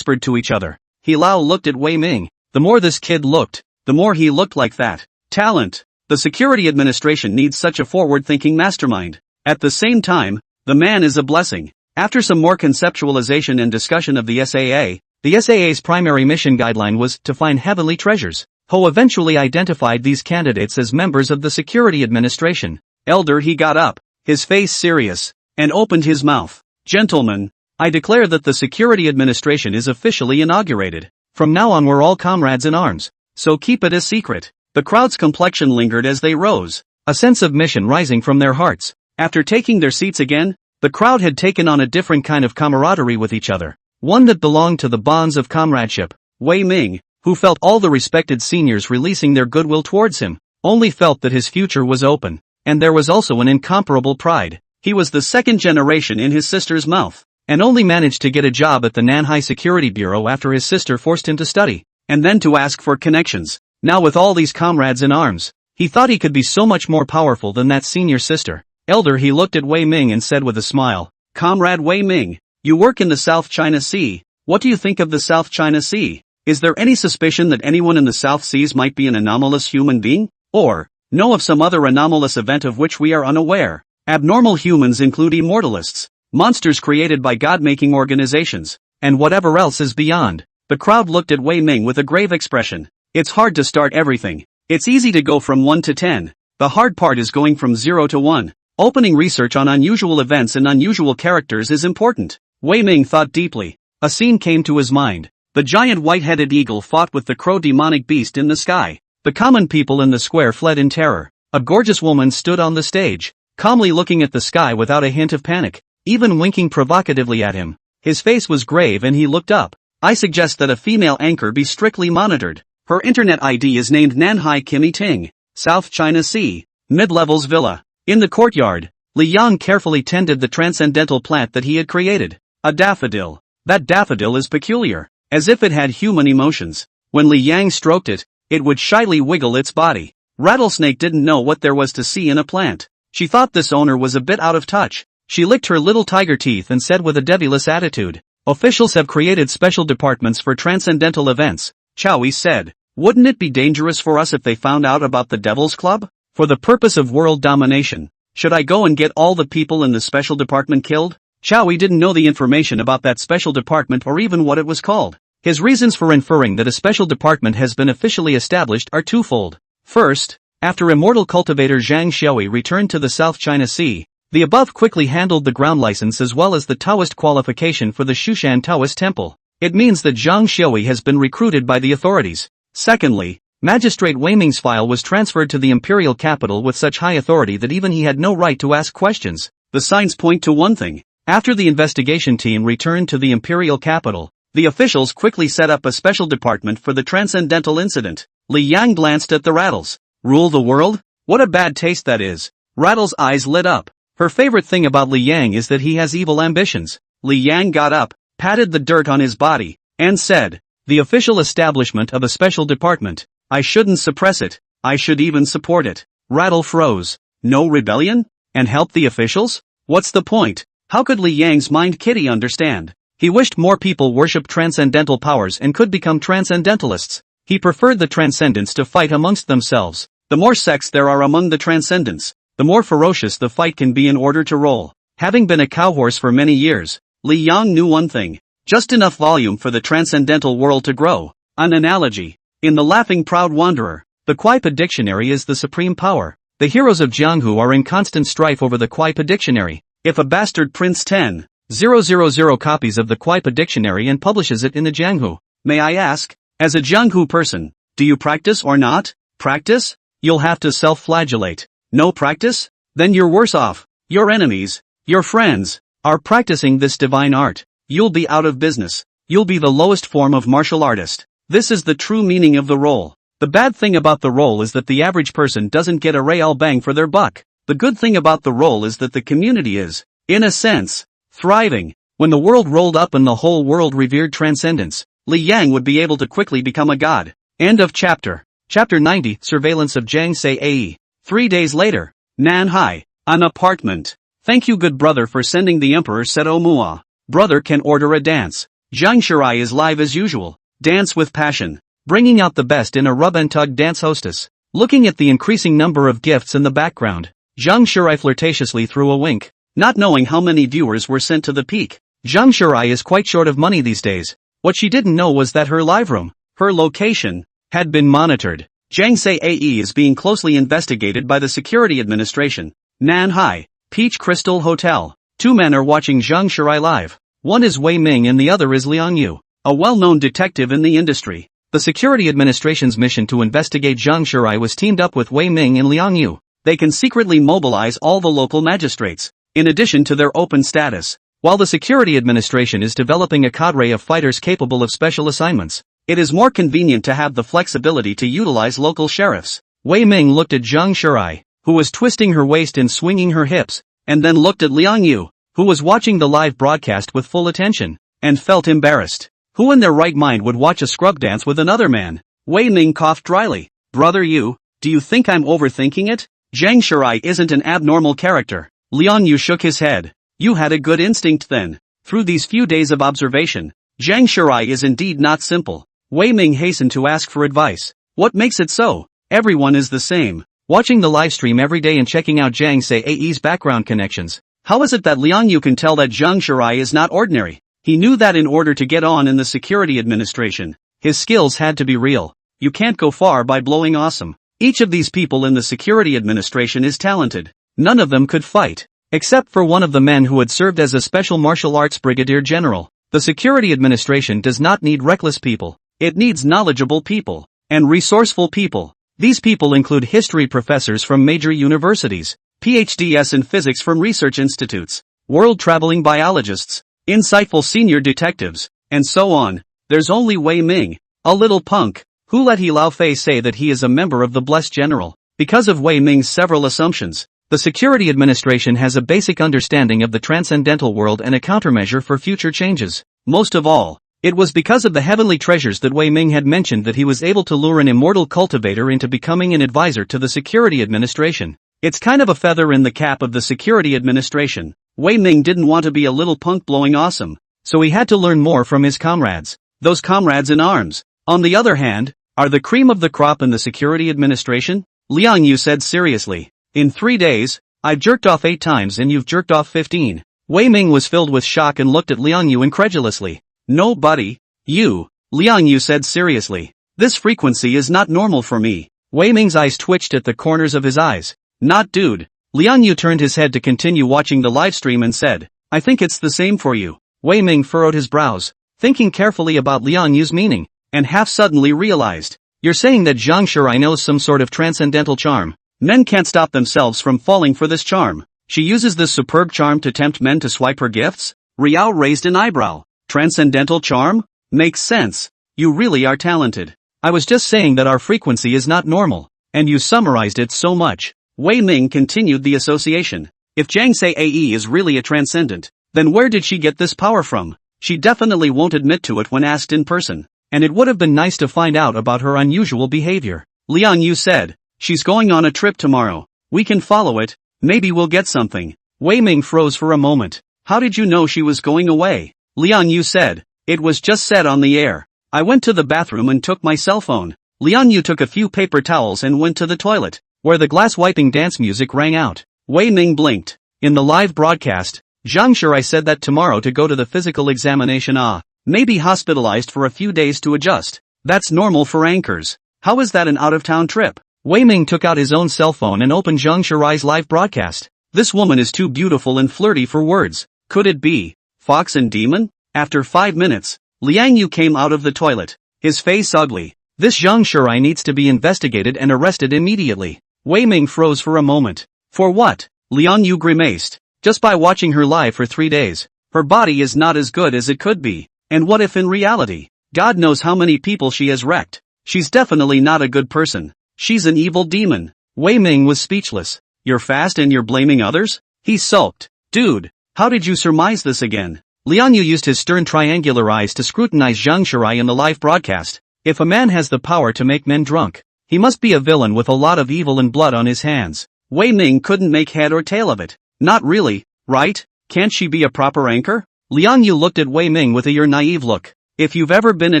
to each other. He Lao looked at Wei Ming. The more this kid looked, the more he looked like that. Talent. The security administration needs such a forward-thinking mastermind. At the same time, the man is a blessing. After some more conceptualization and discussion of the SAA, the SAA's primary mission guideline was to find heavenly treasures. Ho eventually identified these candidates as members of the security administration. Elder He got up, his face serious, and opened his mouth. Gentlemen, I declare that the security administration is officially inaugurated. From now on we're all comrades in arms, so keep it a secret. The crowd's complexion lingered as they rose, a sense of mission rising from their hearts. After taking their seats again, the crowd had taken on a different kind of camaraderie with each other, one that belonged to the bonds of comradeship. Wei Ming, who felt all the respected seniors releasing their goodwill towards him, only felt that his future was open. And there was also an incomparable pride. He was the second generation in his sister's mouth, and only managed to get a job at the Nanhai Security Bureau after his sister forced him to study, and then to ask for connections. Now with all these comrades in arms, he thought he could be so much more powerful than that senior sister. Elder, he looked at Wei Ming and said with a smile, "Comrade Wei Ming, you work in the South China Sea. What do you think of the South China Sea? Is there any suspicion that anyone in the South Seas might be an anomalous human being? Or know of some other anomalous event of which we are unaware? Abnormal humans include immortalists, monsters created by God-making organizations, and whatever else is beyond." The crowd looked at Wei Ming with a grave expression. It's hard to start everything. It's easy to go from 1 to 10. The hard part is going from 0 to 1. Opening research on unusual events and unusual characters is important. Wei Ming thought deeply. A scene came to his mind. The giant white-headed eagle fought with the crow demonic beast in the sky. The common people in the square fled in terror. A gorgeous woman stood on the stage, calmly looking at the sky without a hint of panic, even winking provocatively at him. His face was grave and he looked up. I suggest that a female anchor be strictly monitored. Her internet ID is named Nanhai Kimi Ting, South China Sea, Mid-Levels Villa. In the courtyard, Li Yang carefully tended the transcendental plant that he had created. A daffodil. That daffodil is peculiar, as if it had human emotions. When Li Yang stroked it, it would shyly wiggle its body. Rattlesnake didn't know what there was to see in a plant. She thought this owner was a bit out of touch. She licked her little tiger teeth and said with a devilish attitude, "Officials have created special departments for transcendental events." Chowie said, "Wouldn't it be dangerous for us if they found out about the Devil's Club? For the purpose of world domination, should I go and get all the people in the special department killed?" Chowie didn't know the information about that special department or even what it was called. His reasons for inferring that a special department has been officially established are twofold. First, after immortal cultivator Zhang Xiaoyi returned to the South China Sea, the above quickly handled the ground license as well as the Taoist qualification for the Shushan Taoist temple. It means that Zhang Xiaoyi has been recruited by the authorities. Secondly, Magistrate Wei Ming's file was transferred to the imperial capital with such high authority that even he had no right to ask questions. The signs point to one thing. After the investigation team returned to the imperial capital, the officials quickly set up a special department for the transcendental incident. Li Yang glanced at the Rattles. Rule the world? What a bad taste that is. Rattle's eyes lit up. Her favorite thing about Li Yang is that he has evil ambitions. Li Yang got up, patted the dirt on his body, and said, "The official establishment of a special department. I shouldn't suppress it, I should even support it." Rattle froze. No rebellion? And help the officials? What's the point? How could Li Yang's mind kitty understand? He wished more people worshipped transcendental powers and could become transcendentalists. He preferred the transcendents to fight amongst themselves. The more sects there are among the transcendents, the more ferocious the fight can be in order to roll. Having been a cowhorse for many years, Li Yang knew one thing. Just enough volume for the transcendental world to grow. An analogy. In The Laughing Proud Wanderer, the Kuaipa Dictionary is the supreme power. The heroes of Jianghu are in constant strife over the Kuaipa Dictionary. If a bastard prints 10,000 copies of the Kuaipa Dictionary and publishes it in the Jianghu, may I ask, as a Jianghu person, do you practice or not? Practice? You'll have to self-flagellate. No practice? Then you're worse off. Your enemies, your friends, are practicing this divine art. You'll be out of business. You'll be the lowest form of martial artist. This is the true meaning of the role. The bad thing about the role is that the average person doesn't get a real bang for their buck. The good thing about the role is that the community is, in a sense, thriving. When the world rolled up and the whole world revered transcendence, Li Yang would be able to quickly become a god. End of chapter. Chapter 90, Surveillance of Jiangxi AE. 3 days later. Nanhai. An apartment. Thank you good brother for sending the emperor Seto Mua. Brother can order a dance. Zhang Shirai is live as usual. Dance with passion. Bringing out the best in a rub-and-tug dance hostess. Looking at the increasing number of gifts in the background, Zhang Shirai flirtatiously threw a wink. Not knowing how many viewers were sent to the peak. Zhang Shirai is quite short of money these days. What she didn't know was that her live room, her location, had been monitored. Jiangxi AE is being closely investigated by the Security Administration. Nanhai. Peach Crystal Hotel. 2 men are watching Zhang Shirai live. One is Wei Ming and the other is Liang Yu, a well-known detective in the industry. The Security Administration's mission to investigate Zhang Shirai was teamed up with Wei Ming and Liang Yu. They can secretly mobilize all the local magistrates, in addition to their open status. While the Security Administration is developing a cadre of fighters capable of special assignments, it is more convenient to have the flexibility to utilize local sheriffs. Wei Ming looked at Zhang Shurai, who was twisting her waist and swinging her hips, and then looked at Liang Yu, who was watching the live broadcast with full attention, and felt embarrassed. Who in their right mind would watch a scrub dance with another man? Wei Ming coughed dryly. Brother Yu, do you think I'm overthinking it? Zhang Shurai isn't an abnormal character. Liang Yu shook his head. You had a good instinct then. Through these few days of observation, Zhang Shurai is indeed not simple. Wei Ming hastened to ask for advice. What makes it so? Everyone is the same. Watching the livestream every day and checking out Zhang Sai's background connections. How is it that Liang Yu can tell that Zhang Shurai is not ordinary? He knew that in order to get on in the security administration, his skills had to be real. You can't go far by blowing awesome. Each of these people in the security administration is talented. None of them could fight, except for one of the men who had served as a special martial arts brigadier general. The security administration does not need reckless people. It needs knowledgeable people and resourceful people. These people include history professors from major universities, PhDs in physics from research institutes, world-traveling biologists, insightful senior detectives, and so on. There's only Wei Ming, a little punk, who let He Lao Fei say that he is a member of the Blessed General. Because of Wei Ming's several assumptions, the security administration has a basic understanding of the transcendental world and a countermeasure for future changes. Most of all, it was because of the heavenly treasures that Wei Ming had mentioned that he was able to lure an immortal cultivator into becoming an advisor to the security administration. It's kind of a feather in the cap of the security administration. Wei Ming didn't want to be a little punk blowing awesome, so he had to learn more from his comrades. Those comrades in arms, on the other hand, are the cream of the crop in the security administration? Liang Yu said seriously. In 3 days, I've jerked off 8 times and you've jerked off 15. Wei Ming was filled with shock and looked at Liang Yu incredulously. No buddy, you, Liang Yu said seriously. This frequency is not normal for me. Wei Ming's eyes twitched at the corners of his eyes. Not dude. Liang Yu turned his head to continue watching the livestream and said, I think it's the same for you. Wei Ming furrowed his brows, thinking carefully about Liang Yu's meaning, and half suddenly realized. You're saying that Zhang Shurai knows some sort of transcendental charm. Men can't stop themselves from falling for this charm. She uses this superb charm to tempt men to swipe her gifts? Riao raised an eyebrow. Transcendental charm? Makes sense. You really are talented. I was just saying that our frequency is not normal, and you summarized it so much. Wei Ming continued the association. If Zhang Sai is really a transcendent, then where did she get this power from? She definitely won't admit to it when asked in person, and it would have been nice to find out about her unusual behavior. Liang Yu said, she's going on a trip tomorrow. We can follow it, maybe we'll get something. Wei Ming froze for a moment. How did you know she was going away? Liang Yu said, it was just said on the air. I went to the bathroom and took my cell phone. Liang Yu took a few paper towels and went to the toilet, where the glass wiping dance music rang out. Wei Ming blinked. In the live broadcast, Zhang Shurai said that tomorrow to go to the physical examination maybe hospitalized for a few days to adjust. That's normal for anchors. How is that an out-of-town trip? Wei Ming took out his own cell phone and opened Zhang Shurai's live broadcast. This woman is too beautiful and flirty for words. Could it be Fox and Demon? After 5 minutes, Liang Yu came out of the toilet, his face ugly. This Zhang Shurai needs to be investigated and arrested immediately. Wei Ming froze for a moment. For what? Liang Yu grimaced. Just by watching her live for 3 days, her body is not as good as it could be. And what if in reality, God knows how many people she has wrecked. She's definitely not a good person. She's an evil demon. Wei Ming was speechless. You're fast and you're blaming others? He sulked. Dude, how did you surmise this again? Liang Yu used his stern triangular eyes to scrutinize Zhang Shurai in the live broadcast. If a man has the power to make men drunk, he must be a villain with a lot of evil and blood on his hands. Wei Ming couldn't make head or tail of it. Not really, right? Can't she be a proper anchor? Liang Yu looked at Wei Ming with a naive look. If you've ever been a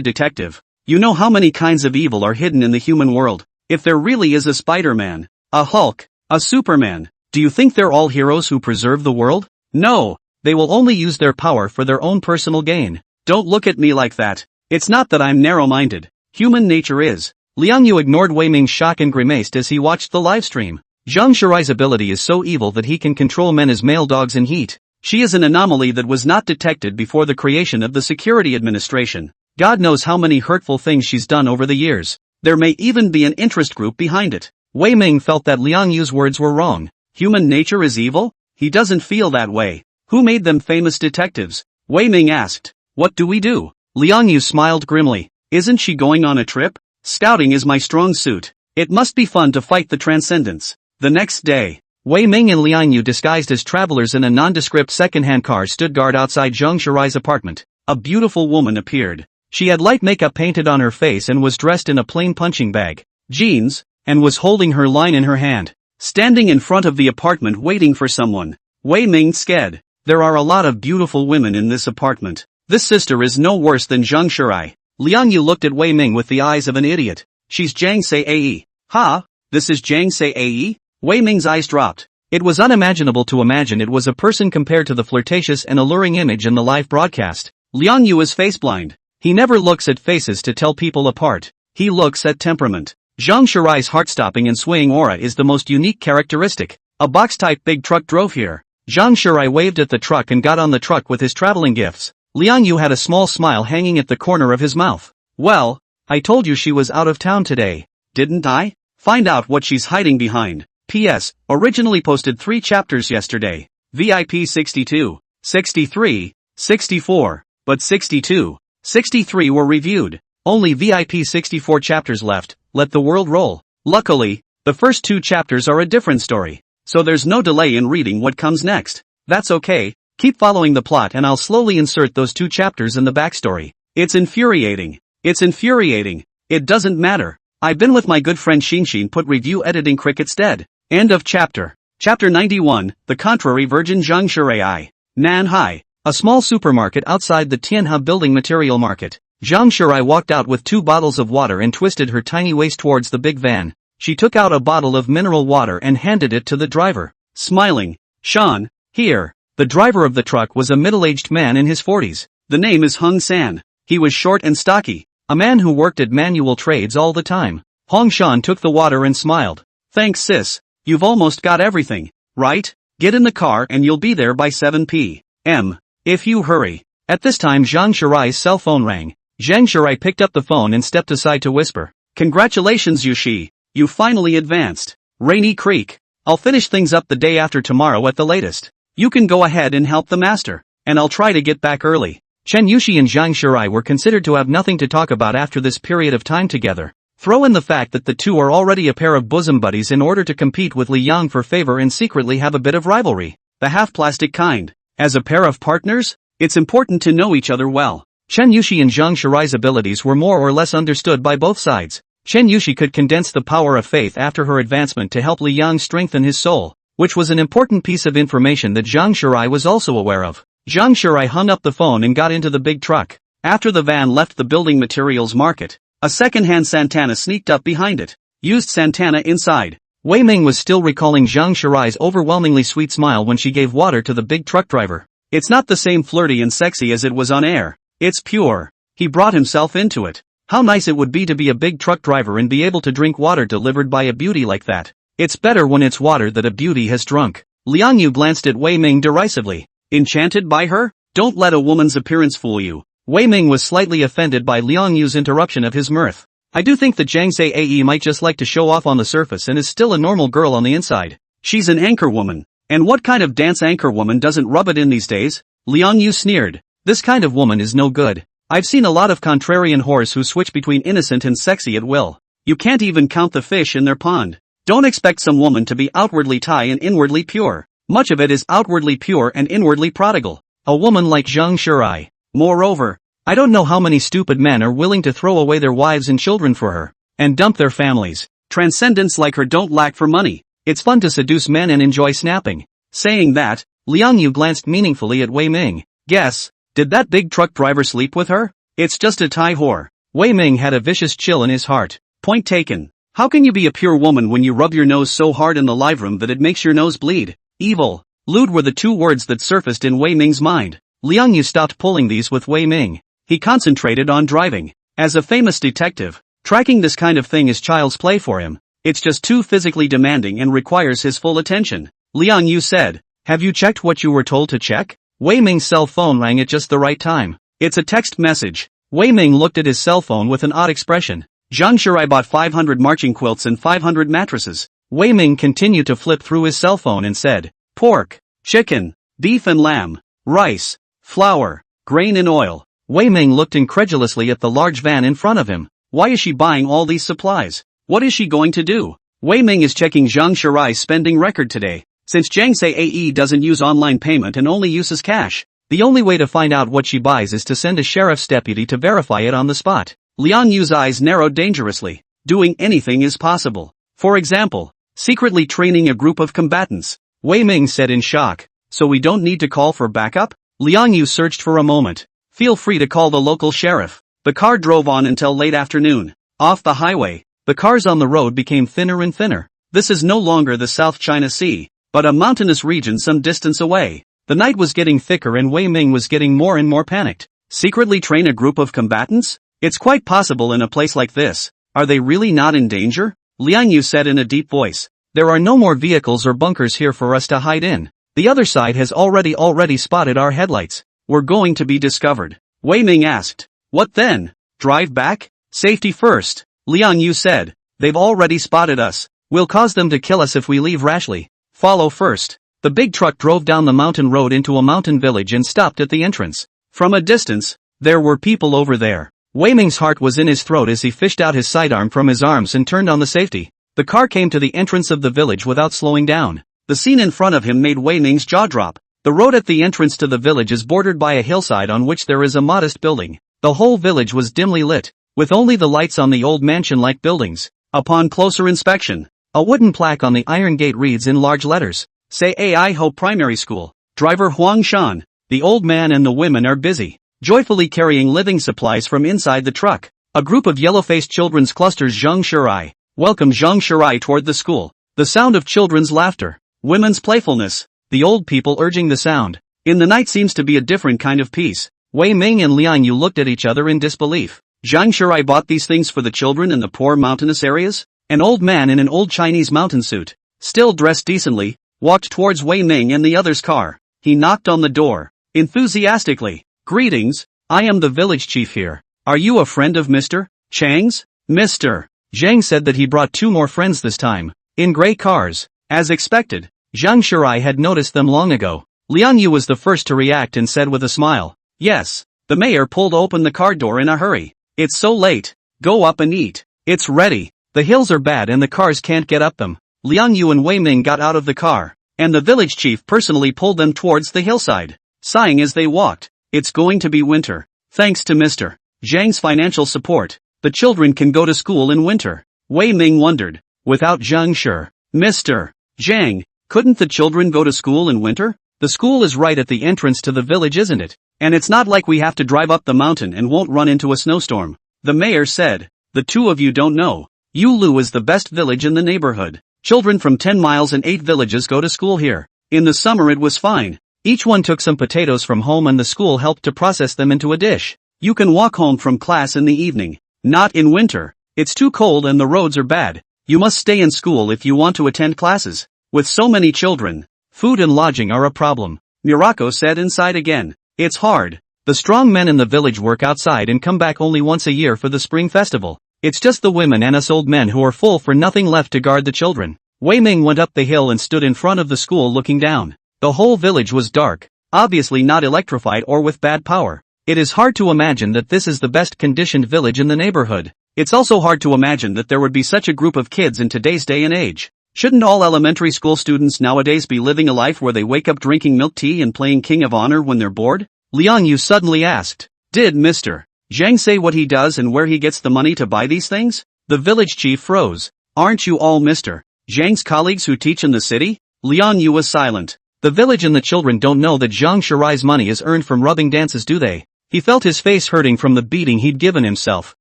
detective, you know how many kinds of evil are hidden in the human world. If there really is a Spider-Man, a Hulk, a Superman, do you think they're all heroes who preserve the world? No, they will only use their power for their own personal gain. Don't look at me like that. It's not that I'm narrow-minded. Human nature is. Liang Yu ignored Wei Ming's shock and grimaced as he watched the live stream. Zhang Shurai's ability is so evil that he can control men as male dogs in heat. She is an anomaly that was not detected before the creation of the security administration. God knows how many hurtful things she's done over the years. There may even be an interest group behind it. Wei Ming felt that Liang Yu's words were wrong. Human nature is evil? He doesn't feel that way. Who made them famous detectives? Wei Ming asked. What do we do? Liang Yu smiled grimly. Isn't she going on a trip? Scouting is my strong suit. It must be fun to fight the transcendence. The next day, Wei Ming and Liang Yu disguised as travelers in a nondescript second-hand car stood guard outside Zhang Shirai's apartment. A beautiful woman appeared. She had light makeup painted on her face and was dressed in a plain punching bag, jeans, and was holding her line in her hand. Standing in front of the apartment waiting for someone, Wei Ming said, "There are a lot of beautiful women in this apartment. This sister is no worse than Zhang Shirai." Liang Yu looked at Wei Ming with the eyes of an idiot. "She's Zhang Sae. Ha? This is Zhang Sae?" Wei Ming's eyes dropped. It was unimaginable to imagine it was a person compared to the flirtatious and alluring image in the live broadcast. Liang Yu is face-blind. He never looks at faces to tell people apart. He looks at temperament. Zhang Shirai's heart-stopping and swaying aura is the most unique characteristic. A box-type big truck drove here. Zhang Shirai waved at the truck and got on the truck with his traveling gifts. Liang Yu had a small smile hanging at the corner of his mouth. "Well, I told you she was out of town today, didn't I? Find out what she's hiding behind." P.S. Originally posted 3 chapters yesterday. VIP 62, 63, 64, but 62, 63 were reviewed. Only VIP 64 chapters left. Let the world roll. Luckily, the first 2 chapters are a different story, so there's no delay in reading what comes next. That's okay, keep following the plot and I'll slowly insert those 2 chapters in the backstory. It's infuriating. It's infuriating. It doesn't matter. I've been with my good friend Shinshin put review editing crickets dead. End of chapter. Chapter 91, The Contrary Virgin Zhang Shirai. Nanhai. A small supermarket outside the Tianhe building material market. Zhang Shirai walked out with 2 bottles of water and twisted her tiny waist towards the big van. She took out a bottle of mineral water and handed it to the driver. Smiling, "Sean, here." The driver of the truck was a middle-aged man in his 40s. The name is Hung San. He was short and stocky, a man who worked at manual trades all the time. Hong Shan took the water and smiled. "Thanks sis, you've almost got everything, right? Get in the car and you'll be there by 7 p.m. if you hurry." At this time Zhang Shirai's cell phone rang. Zhang Shirai picked up the phone and stepped aside to whisper, "Congratulations Yushi, you finally advanced. Rainy Creek. I'll finish things up the day after tomorrow at the latest. You can go ahead and help the master, and I'll try to get back early." Chen Yushi and Zhang Shirai were considered to have nothing to talk about after this period of time together. Throw in the fact that the two are already a pair of bosom buddies in order to compete with Li Yang for favor and secretly have a bit of rivalry. The half-plastic kind. As a pair of partners, it's important to know each other well. Chen Yushi and Zhang Shirai's abilities were more or less understood by both sides. Chen Yushi could condense the power of faith after her advancement to help Li Yang strengthen his soul, which was an important piece of information that Zhang Shirai was also aware of. Zhang Shirai hung up the phone and got into the big truck. After the van left the building materials market, a second-hand Santana sneaked up behind it. Used Santana inside. Wei Ming was still recalling Zhang Shirai's overwhelmingly sweet smile when she gave water to the big truck driver. It's not the same flirty and sexy as it was on air. It's pure. He brought himself into it. How nice it would be to be a big truck driver and be able to drink water delivered by a beauty like that. It's better when it's water that a beauty has drunk. Liang Yu glanced at Wei Ming derisively. Enchanted by her? Don't let a woman's appearance fool you. Wei Ming was slightly offended by Liang Yu's interruption of his mirth. I do think that Zhang Sae might just like to show off on the surface and is still a normal girl on the inside. She's an anchor woman. And what kind of dance anchor woman doesn't rub it in these days? Liang Yu sneered. This kind of woman is no good. I've seen a lot of contrarian whores who switch between innocent and sexy at will. You can't even count the fish in their pond. Don't expect some woman to be outwardly Thai and inwardly pure. Much of it is outwardly pure and inwardly prodigal. A woman like Zhang Shirai. Moreover, I don't know how many stupid men are willing to throw away their wives and children for her, and dump their families. Transcendents like her don't lack for money. It's fun to seduce men and enjoy snapping. Saying that, Liang Yu glanced meaningfully at Wei Ming. Guess, did that big truck driver sleep with her? It's just a Thai whore. Wei Ming had a vicious chill in his heart. Point taken. How can you be a pure woman when you rub your nose so hard in the live room that it makes your nose bleed? Evil. Lewd were the 2 words that surfaced in Wei Ming's mind. Liang Yu stopped pulling these with Wei Ming. He concentrated on driving. As a famous detective, tracking this kind of thing is child's play for him. It's just too physically demanding and requires his full attention. Liang Yu said, "Have you checked what you were told to check?" Wei Ming's cell phone rang at just the right time. It's a text message. Wei Ming looked at his cell phone with an odd expression. Zhang Shirai bought 500 marching quilts and 500 mattresses. Wei Ming continued to flip through his cell phone and said, pork, chicken, beef and lamb, rice, flour, grain and oil. Wei Ming looked incredulously at the large van in front of him. Why is she buying all these supplies? What is she going to do? Wei Ming is checking Zhang Shirai's spending record today. Since Zhang Sae doesn't use online payment and only uses cash, the only way to find out what she buys is to send a sheriff's deputy to verify it on the spot. Liang Yu's eyes narrowed dangerously. Doing anything is possible. For example, secretly training a group of combatants. Wei Ming said in shock. So we don't need to call for backup? Liang Yu searched for a moment. Feel free to call the local sheriff. The car drove on until late afternoon. Off the highway, the cars on the road became thinner and thinner. This is no longer the South China Sea, but a mountainous region some distance away. The night was getting thicker and Wei Ming was getting more and more panicked. Secretly train a group of combatants? It's quite possible in a place like this. Are they really not in danger? Liang Yu said in a deep voice. There are no more vehicles or bunkers here for us to hide in. The other side has already spotted our headlights. We're going to be discovered. Wei Ming asked. What then? Drive back? Safety first. Liang Yu said. They've already spotted us. We'll cause them to kill us if we leave rashly. Follow first. The big truck drove down the mountain road into a mountain village and stopped at the entrance. From a distance, there were people over there. Wei Ming's heart was in his throat as he fished out his sidearm from his arms and turned on the safety. The car came to the entrance of the village without slowing down. The scene in front of him made Wei Ming's jaw drop. The road at the entrance to the village is bordered by a hillside on which there is a modest building. The whole village was dimly lit, with only the lights on the old mansion-like buildings. Upon closer inspection, a wooden plaque on the iron gate reads in large letters, Say Ai Ho Primary School. Driver Huang Shan. The old man and the women are busy, joyfully carrying living supplies from inside the truck. A group of yellow-faced children's clusters Zhang Shirai. Welcome Zhang Shirai toward the school. The sound of children's laughter. Women's playfulness. The old people urging the sound. In the night seems to be a different kind of peace. Wei Ming and Liang Yu looked at each other in disbelief. Zhang Shirai bought these things for the children in the poor mountainous areas? An old man in an old Chinese mountain suit, still dressed decently, walked towards Wei Ming and the other's car. He knocked on the door, enthusiastically. Greetings, I am the village chief here. Are you a friend of Mr. Chang's? Mr. Zhang said that he brought two more friends this time, in gray cars. As expected, Zhang Shirai had noticed them long ago. Liang Yu was the first to react and said with a smile, Yes. The mayor pulled open the car door in a hurry. It's so late. Go up and eat. It's ready. The hills are bad and the cars can't get up them. Liang Yu and Wei Ming got out of the car, and the village chief personally pulled them towards the hillside, sighing as they walked. It's going to be winter. Thanks to Mr. Zhang's financial support, the children can go to school in winter. Wei Ming wondered, without Zhang Shi, Mr. Zhang, couldn't the children go to school in winter? The school is right at the entrance to the village, isn't it? And it's not like we have to drive up the mountain and won't run into a snowstorm. The mayor said, the two of you don't know. Yulu is the best village in the neighborhood. Children from 10 miles and 8 villages go to school here. In the summer it was fine. Each one took some potatoes from home and the school helped to process them into a dish. You can walk home from class in the evening. Not in winter. It's too cold and the roads are bad. You must stay in school if you want to attend classes. With so many children, food and lodging are a problem. Murako said inside again. It's hard. The strong men in the village work outside and come back only once a year for the spring festival. It's just the women and us old men who are full for nothing left to guard the children. Wei Ming went up the hill and stood in front of the school looking down. The whole village was dark, obviously not electrified or with bad power. It is hard to imagine that this is the best conditioned village in the neighborhood. It's also hard to imagine that there would be such a group of kids in today's day and age. Shouldn't all elementary school students nowadays be living a life where they wake up drinking milk tea and playing King of Honor when they're bored? Liang Yu suddenly asked. Did Mr. Zhang say what he does and where he gets the money to buy these things? The village chief froze. Aren't you all Mr. Zhang's colleagues who teach in the city? Liang Yu was silent. The village and the children don't know that Zhang Shirai's money is earned from rubbing dances, do they? He felt his face hurting from the beating he'd given himself.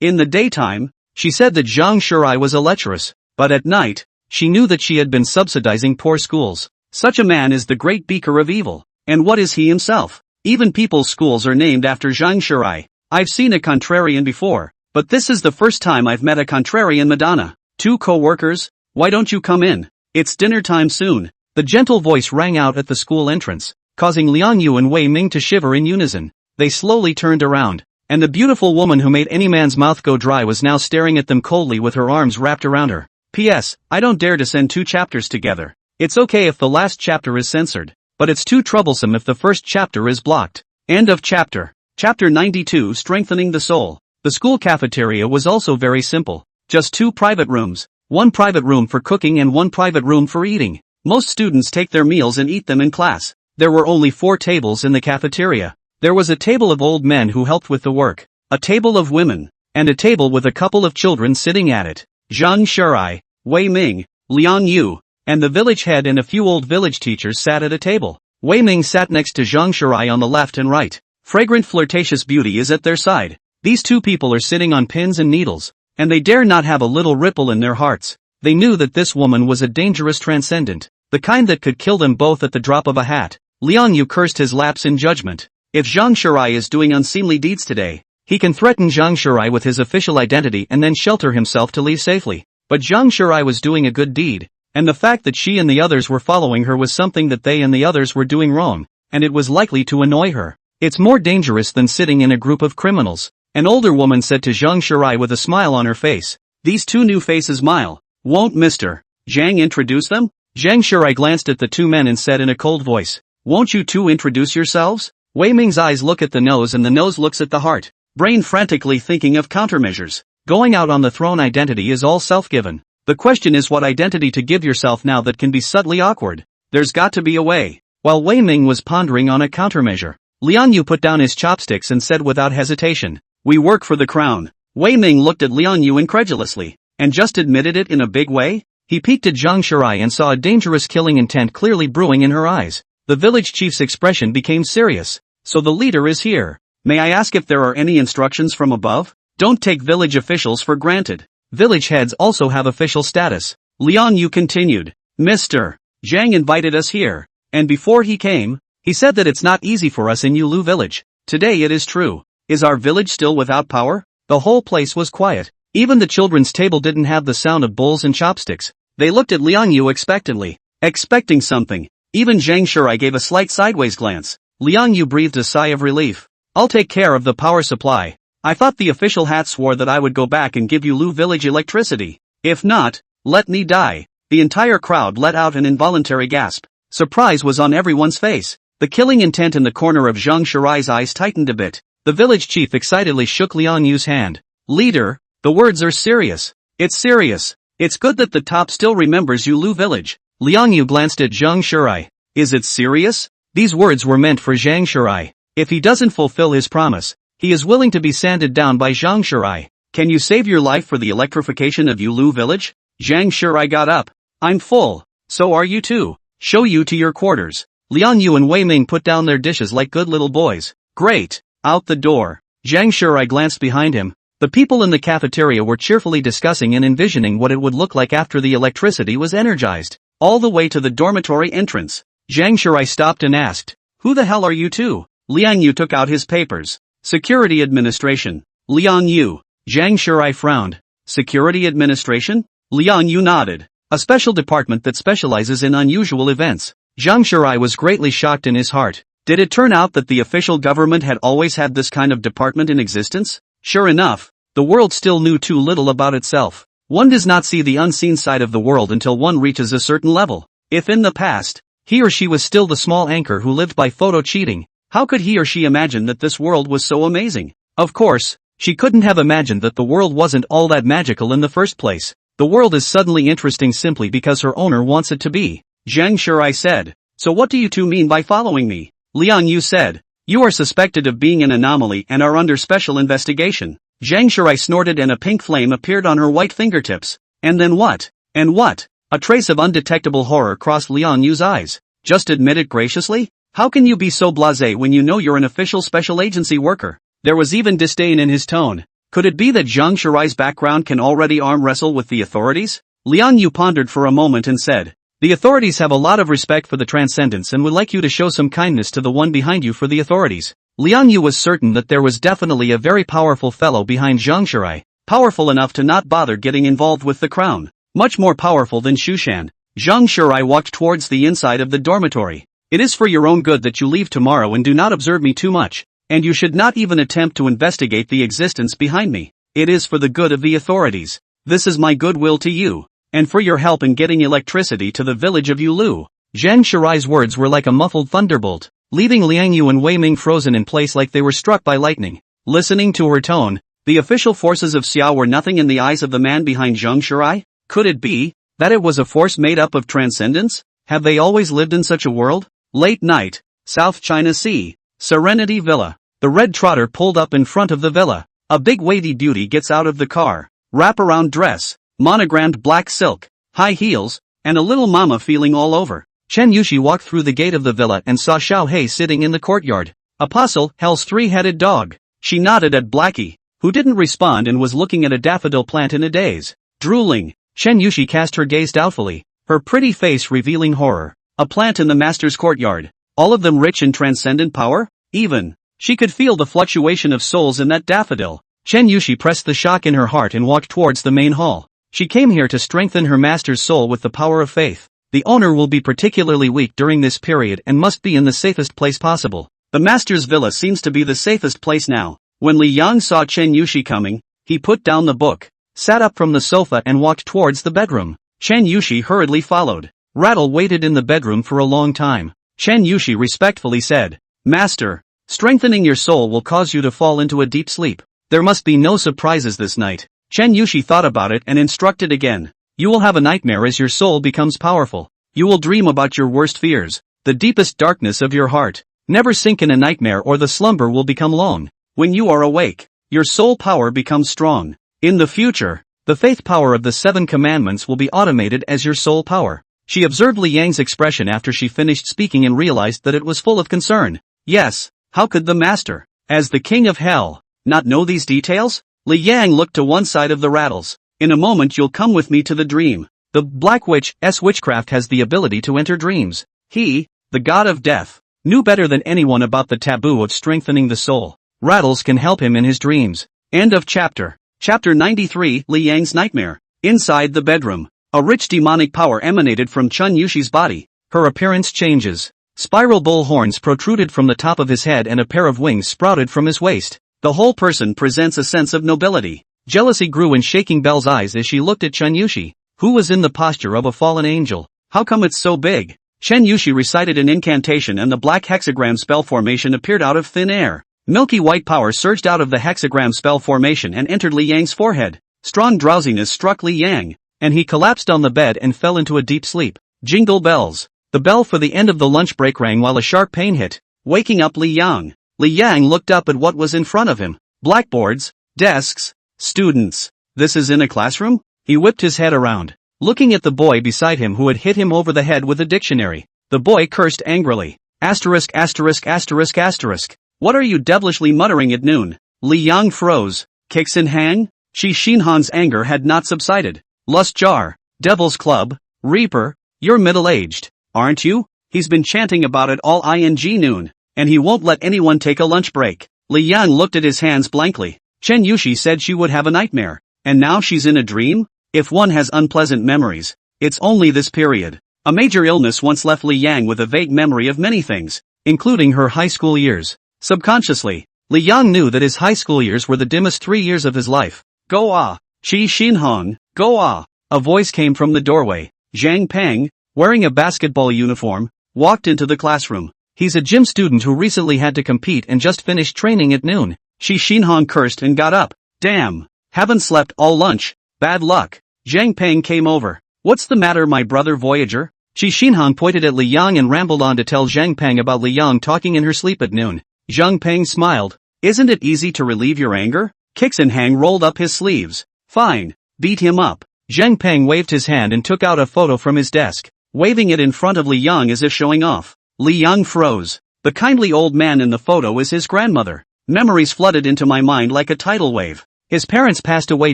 In the daytime, she said that Zhang Shirai was a lecherous, but at night, she knew that she had been subsidizing poor schools. Such a man is the great beaker of evil. And what is he himself? Even people's schools are named after Zhang Shirai. I've seen a contrarian before, but this is the first time I've met a contrarian Madonna. Two co-workers, why don't you come in? It's dinner time soon. The gentle voice rang out at the school entrance, causing Liang Yu and Wei Ming to shiver in unison. They slowly turned around, and the beautiful woman who made any man's mouth go dry was now staring at them coldly with her arms wrapped around her. P.S. I don't dare to send 2 chapters together. It's okay if the last chapter is censored, but it's too troublesome if the first chapter is blocked. End of chapter. Chapter 92 Strengthening the Soul. The school cafeteria was also very simple. Just 2 private rooms. 1 private room for cooking and 1 private room for eating. Most students take their meals and eat them in class. There were only 4 tables in the cafeteria. There was a table of old men who helped with the work, a table of women, and a table with a couple of children sitting at it. Zhang Shurai, Wei Ming, Liang Yu, and the village head and a few old village teachers sat at a table. Wei Ming sat next to Zhang Shurai on the left and right. Fragrant flirtatious beauty is at their side. These 2 people are sitting on pins and needles, and they dare not have a little ripple in their hearts. They knew that this woman was a dangerous transcendent, the kind that could kill them both at the drop of a hat. Liang Yu cursed his lapse in judgment. If Zhang Shurai is doing unseemly deeds today, he can threaten Zhang Shurai with his official identity and then shelter himself to leave safely. But Zhang Shurai was doing a good deed, and the fact that she and the others were following her was something that they and the others were doing wrong, and it was likely to annoy her. It's more dangerous than sitting in a group of criminals. An older woman said to Zhang Shurai with a smile on her face. These 2 new faces smile. Won't Mr. Zhang introduce them? Zhang Shurai glanced at the 2 men and said in a cold voice, won't you 2 introduce yourselves? Wei Ming's eyes look at the nose and the nose looks at the heart. Brain frantically thinking of countermeasures. Going out on the throne identity is all self-given. The question is what identity to give yourself now that can be subtly awkward. There's got to be a way. While Wei Ming was pondering on a countermeasure, Liang Yu put down his chopsticks and said without hesitation, we work for the crown. Wei Ming looked at Liang Yu incredulously, and just admitted it in a big way? He peeked at Zhang Shurai and saw a dangerous killing intent clearly brewing in her eyes. The village chief's expression became serious. So the leader is here. May I ask if there are any instructions from above? Don't take village officials for granted. Village heads also have official status. Liang Yu continued. Mr. Zhang invited us here, and before he came, he said that it's not easy for us in Yulu village. Today it is true. Is our village still without power? The whole place was quiet. Even the children's table didn't have the sound of bowls and chopsticks. They looked at Liang Yu expectantly, expecting something. Even Zhang Shurai gave a slight sideways glance. Liang Yu breathed a sigh of relief. I'll take care of the power supply. I thought the official hat swore that I would go back and give Yulu village electricity. If not, let me die. The entire crowd let out an involuntary gasp. Surprise was on everyone's face. The killing intent in the corner of Zhang Shurai's eyes tightened a bit. The village chief excitedly shook Liang Yu's hand. Leader, the words are serious. It's serious. It's good that the top still remembers Yulu village. Liang Yu glanced at Zhang Shurai. Is it serious? These words were meant for Zhang Shurai. If he doesn't fulfill his promise, he is willing to be sanded down by Zhang Shurai. Can you save your life for the electrification of Yulu village? Zhang Shurai got up. I'm full. So are you too. Show you to your quarters. Liang Yu and Wei Ming put down their dishes like good little boys. Great. Out the door. Zhang Shurai glanced behind him. The people in the cafeteria were cheerfully discussing and envisioning what it would look like after the electricity was energized. All the way to the dormitory entrance. Zhang Shurai stopped and asked, who the hell are you two? Liang Yu took out his papers. Security Administration. Liang Yu. Zhang Shurai frowned. Security Administration? Liang Yu nodded. A special department that specializes in unusual events. Zhang Shurai was greatly shocked in his heart. Did it turn out that the official government had always had this kind of department in existence? Sure enough, the world still knew too little about itself. One does not see the unseen side of the world until one reaches a certain level. If in the past, he or she was still the small anchor who lived by photo cheating, how could he or she imagine that this world was so amazing? Of course, she couldn't have imagined that the world wasn't all that magical in the first place. The world is suddenly interesting simply because her owner wants it to be. Zhang Shurai said, so what do you two mean by following me? Liang Yu said, you are suspected of being an anomaly and are under special investigation. Zhang Shurai snorted and a pink flame appeared on her white fingertips. And then what? And what? A trace of undetectable horror crossed Liang Yu's eyes. Just admit it graciously? How can you be so blasé when you know you're an official special agency worker? There was even disdain in his tone. Could it be that Zhang Shurai's background can already arm wrestle with the authorities? Liang Yu pondered for a moment and said, the authorities have a lot of respect for the transcendents and would like you to show some kindness to the one behind you for the authorities. Liang Yu was certain that there was definitely a very powerful fellow behind Zhang Shurai, powerful enough to not bother getting involved with the crown, much more powerful than Shushan. Zhang Shurai walked towards the inside of the dormitory. It is for your own good that you leave tomorrow and do not observe me too much, and you should not even attempt to investigate the existence behind me. It is for the good of the authorities. This is my goodwill to you, and for your help in getting electricity to the village of Yulu. Zhang Shurai's words were like a muffled thunderbolt, leaving Liang Yu and Wei Ming frozen in place like they were struck by lightning. Listening to her tone, The official forces of Xiao were nothing in the eyes of the man behind Zheng Shirai? Could it be that it was a force made up of transcendence? Have they always lived in such a world? Late night, South China Sea, Serenity Villa. The red trotter pulled up in front of the villa. A big weighty beauty gets out of the car. Wraparound dress, monogrammed black silk, high heels, and a little mama feeling all over. Chen Yushi walked through the gate of the villa and saw Xiao Hei sitting in the courtyard. Apostle, hell's three-headed dog. She nodded at Blackie, who didn't respond and was looking at a daffodil plant in a daze. Drooling, Chen Yushi cast her gaze doubtfully, her pretty face revealing horror. A plant in the master's courtyard. All of them rich in transcendent power? Even. She could feel the fluctuation of souls in that daffodil. Chen Yushi pressed the shock in her heart and walked towards the main hall. She came here to strengthen her master's soul with the power of faith. The owner will be particularly weak during this period and must be in the safest place possible. The master's villa seems to be the safest place now. When Li Yang saw Chen Yushi coming, he put down the book, sat up from the sofa and walked towards the bedroom. Chen Yushi hurriedly followed. Rattle waited in the bedroom for a long time. Chen Yushi respectfully said, "Master, strengthening your soul will cause you to fall into a deep sleep. There must be no surprises this night." Chen Yushi thought about it and instructed again. "You will have a nightmare as your soul becomes powerful. You will dream about your worst fears, the deepest darkness of your heart. Never sink in a nightmare or the slumber will become long. When you are awake, your soul power becomes strong. In the future, the faith power of the 7 commandments will be automated as your soul power." She observed Li Yang's expression after she finished speaking and realized that it was full of concern. Yes, how could the master, as the king of hell, not know these details? Li Yang looked to one side of the rattles. "In a moment you'll come with me to the dream. The Black Witch's witchcraft has the ability to enter dreams. He, the god of death, knew better than anyone about the taboo of strengthening the soul. Rattles can help him in his dreams." End of chapter. Chapter 93, Li Yang's Nightmare. Inside the bedroom, a rich demonic power emanated from Chen Yushi's body. Her appearance changes. Spiral bull horns protruded from the top of his head and a pair of wings sprouted from his waist. The whole person presents a sense of nobility. Jealousy grew in Shaking Bell's eyes as she looked at Chen Yushi, who was in the posture of a fallen angel. How come it's so big? Chen Yushi recited an incantation and the black hexagram spell formation appeared out of thin air. Milky white power surged out of the hexagram spell formation and entered Li Yang's forehead. Strong drowsiness struck Li Yang, and he collapsed on the bed and fell into a deep sleep. Jingle bells. The bell for the end of the lunch break rang while a sharp pain hit, waking up Li Yang. Li Yang looked up at what was in front of him. Blackboards, desks, students. This is in a classroom? He whipped his head around, looking at the boy beside him who had hit him over the head with a dictionary. The boy cursed angrily. Asterisk asterisk asterisk asterisk. What are you devilishly muttering at noon? Li Yang froze. Kicks in hang? Shi Xinhan's anger had not subsided. Lust jar, Devil's Club, Reaper, you're middle-aged, aren't you? He's been chanting about it all ing noon, and he won't let anyone take a lunch break. Li Yang looked at his hands blankly. Chen Yushi said she would have a nightmare, and now she's in a dream? If one has unpleasant memories, it's only this period. A major illness once left Li Yang with a vague memory of many things, including her high school years. Subconsciously, Li Yang knew that his high school years were the dimmest 3 years of his life. Go ah, Qi Xinhong, go ah. A voice came from the doorway. Zhang Peng, wearing a basketball uniform, walked into the classroom. He's a gym student who recently had to compete and just finished training at noon. Qi Xinhong cursed and got up. Damn, haven't slept all lunch. Bad luck. Zhang Peng came over. What's the matter, my brother Voyager? Qi Xinhong pointed at Li Yang and rambled on to tell Zhang Peng about Li Yang talking in her sleep at noon. Zhang Peng smiled. Isn't it easy to relieve your anger? Kixinhang rolled up his sleeves. Fine, beat him up. Zhang Peng waved his hand and took out a photo from his desk, waving it in front of Li Yang as if showing off. Li Yang froze. The kindly old man in the photo is his grandmother. Memories flooded into my mind like a tidal wave. His parents passed away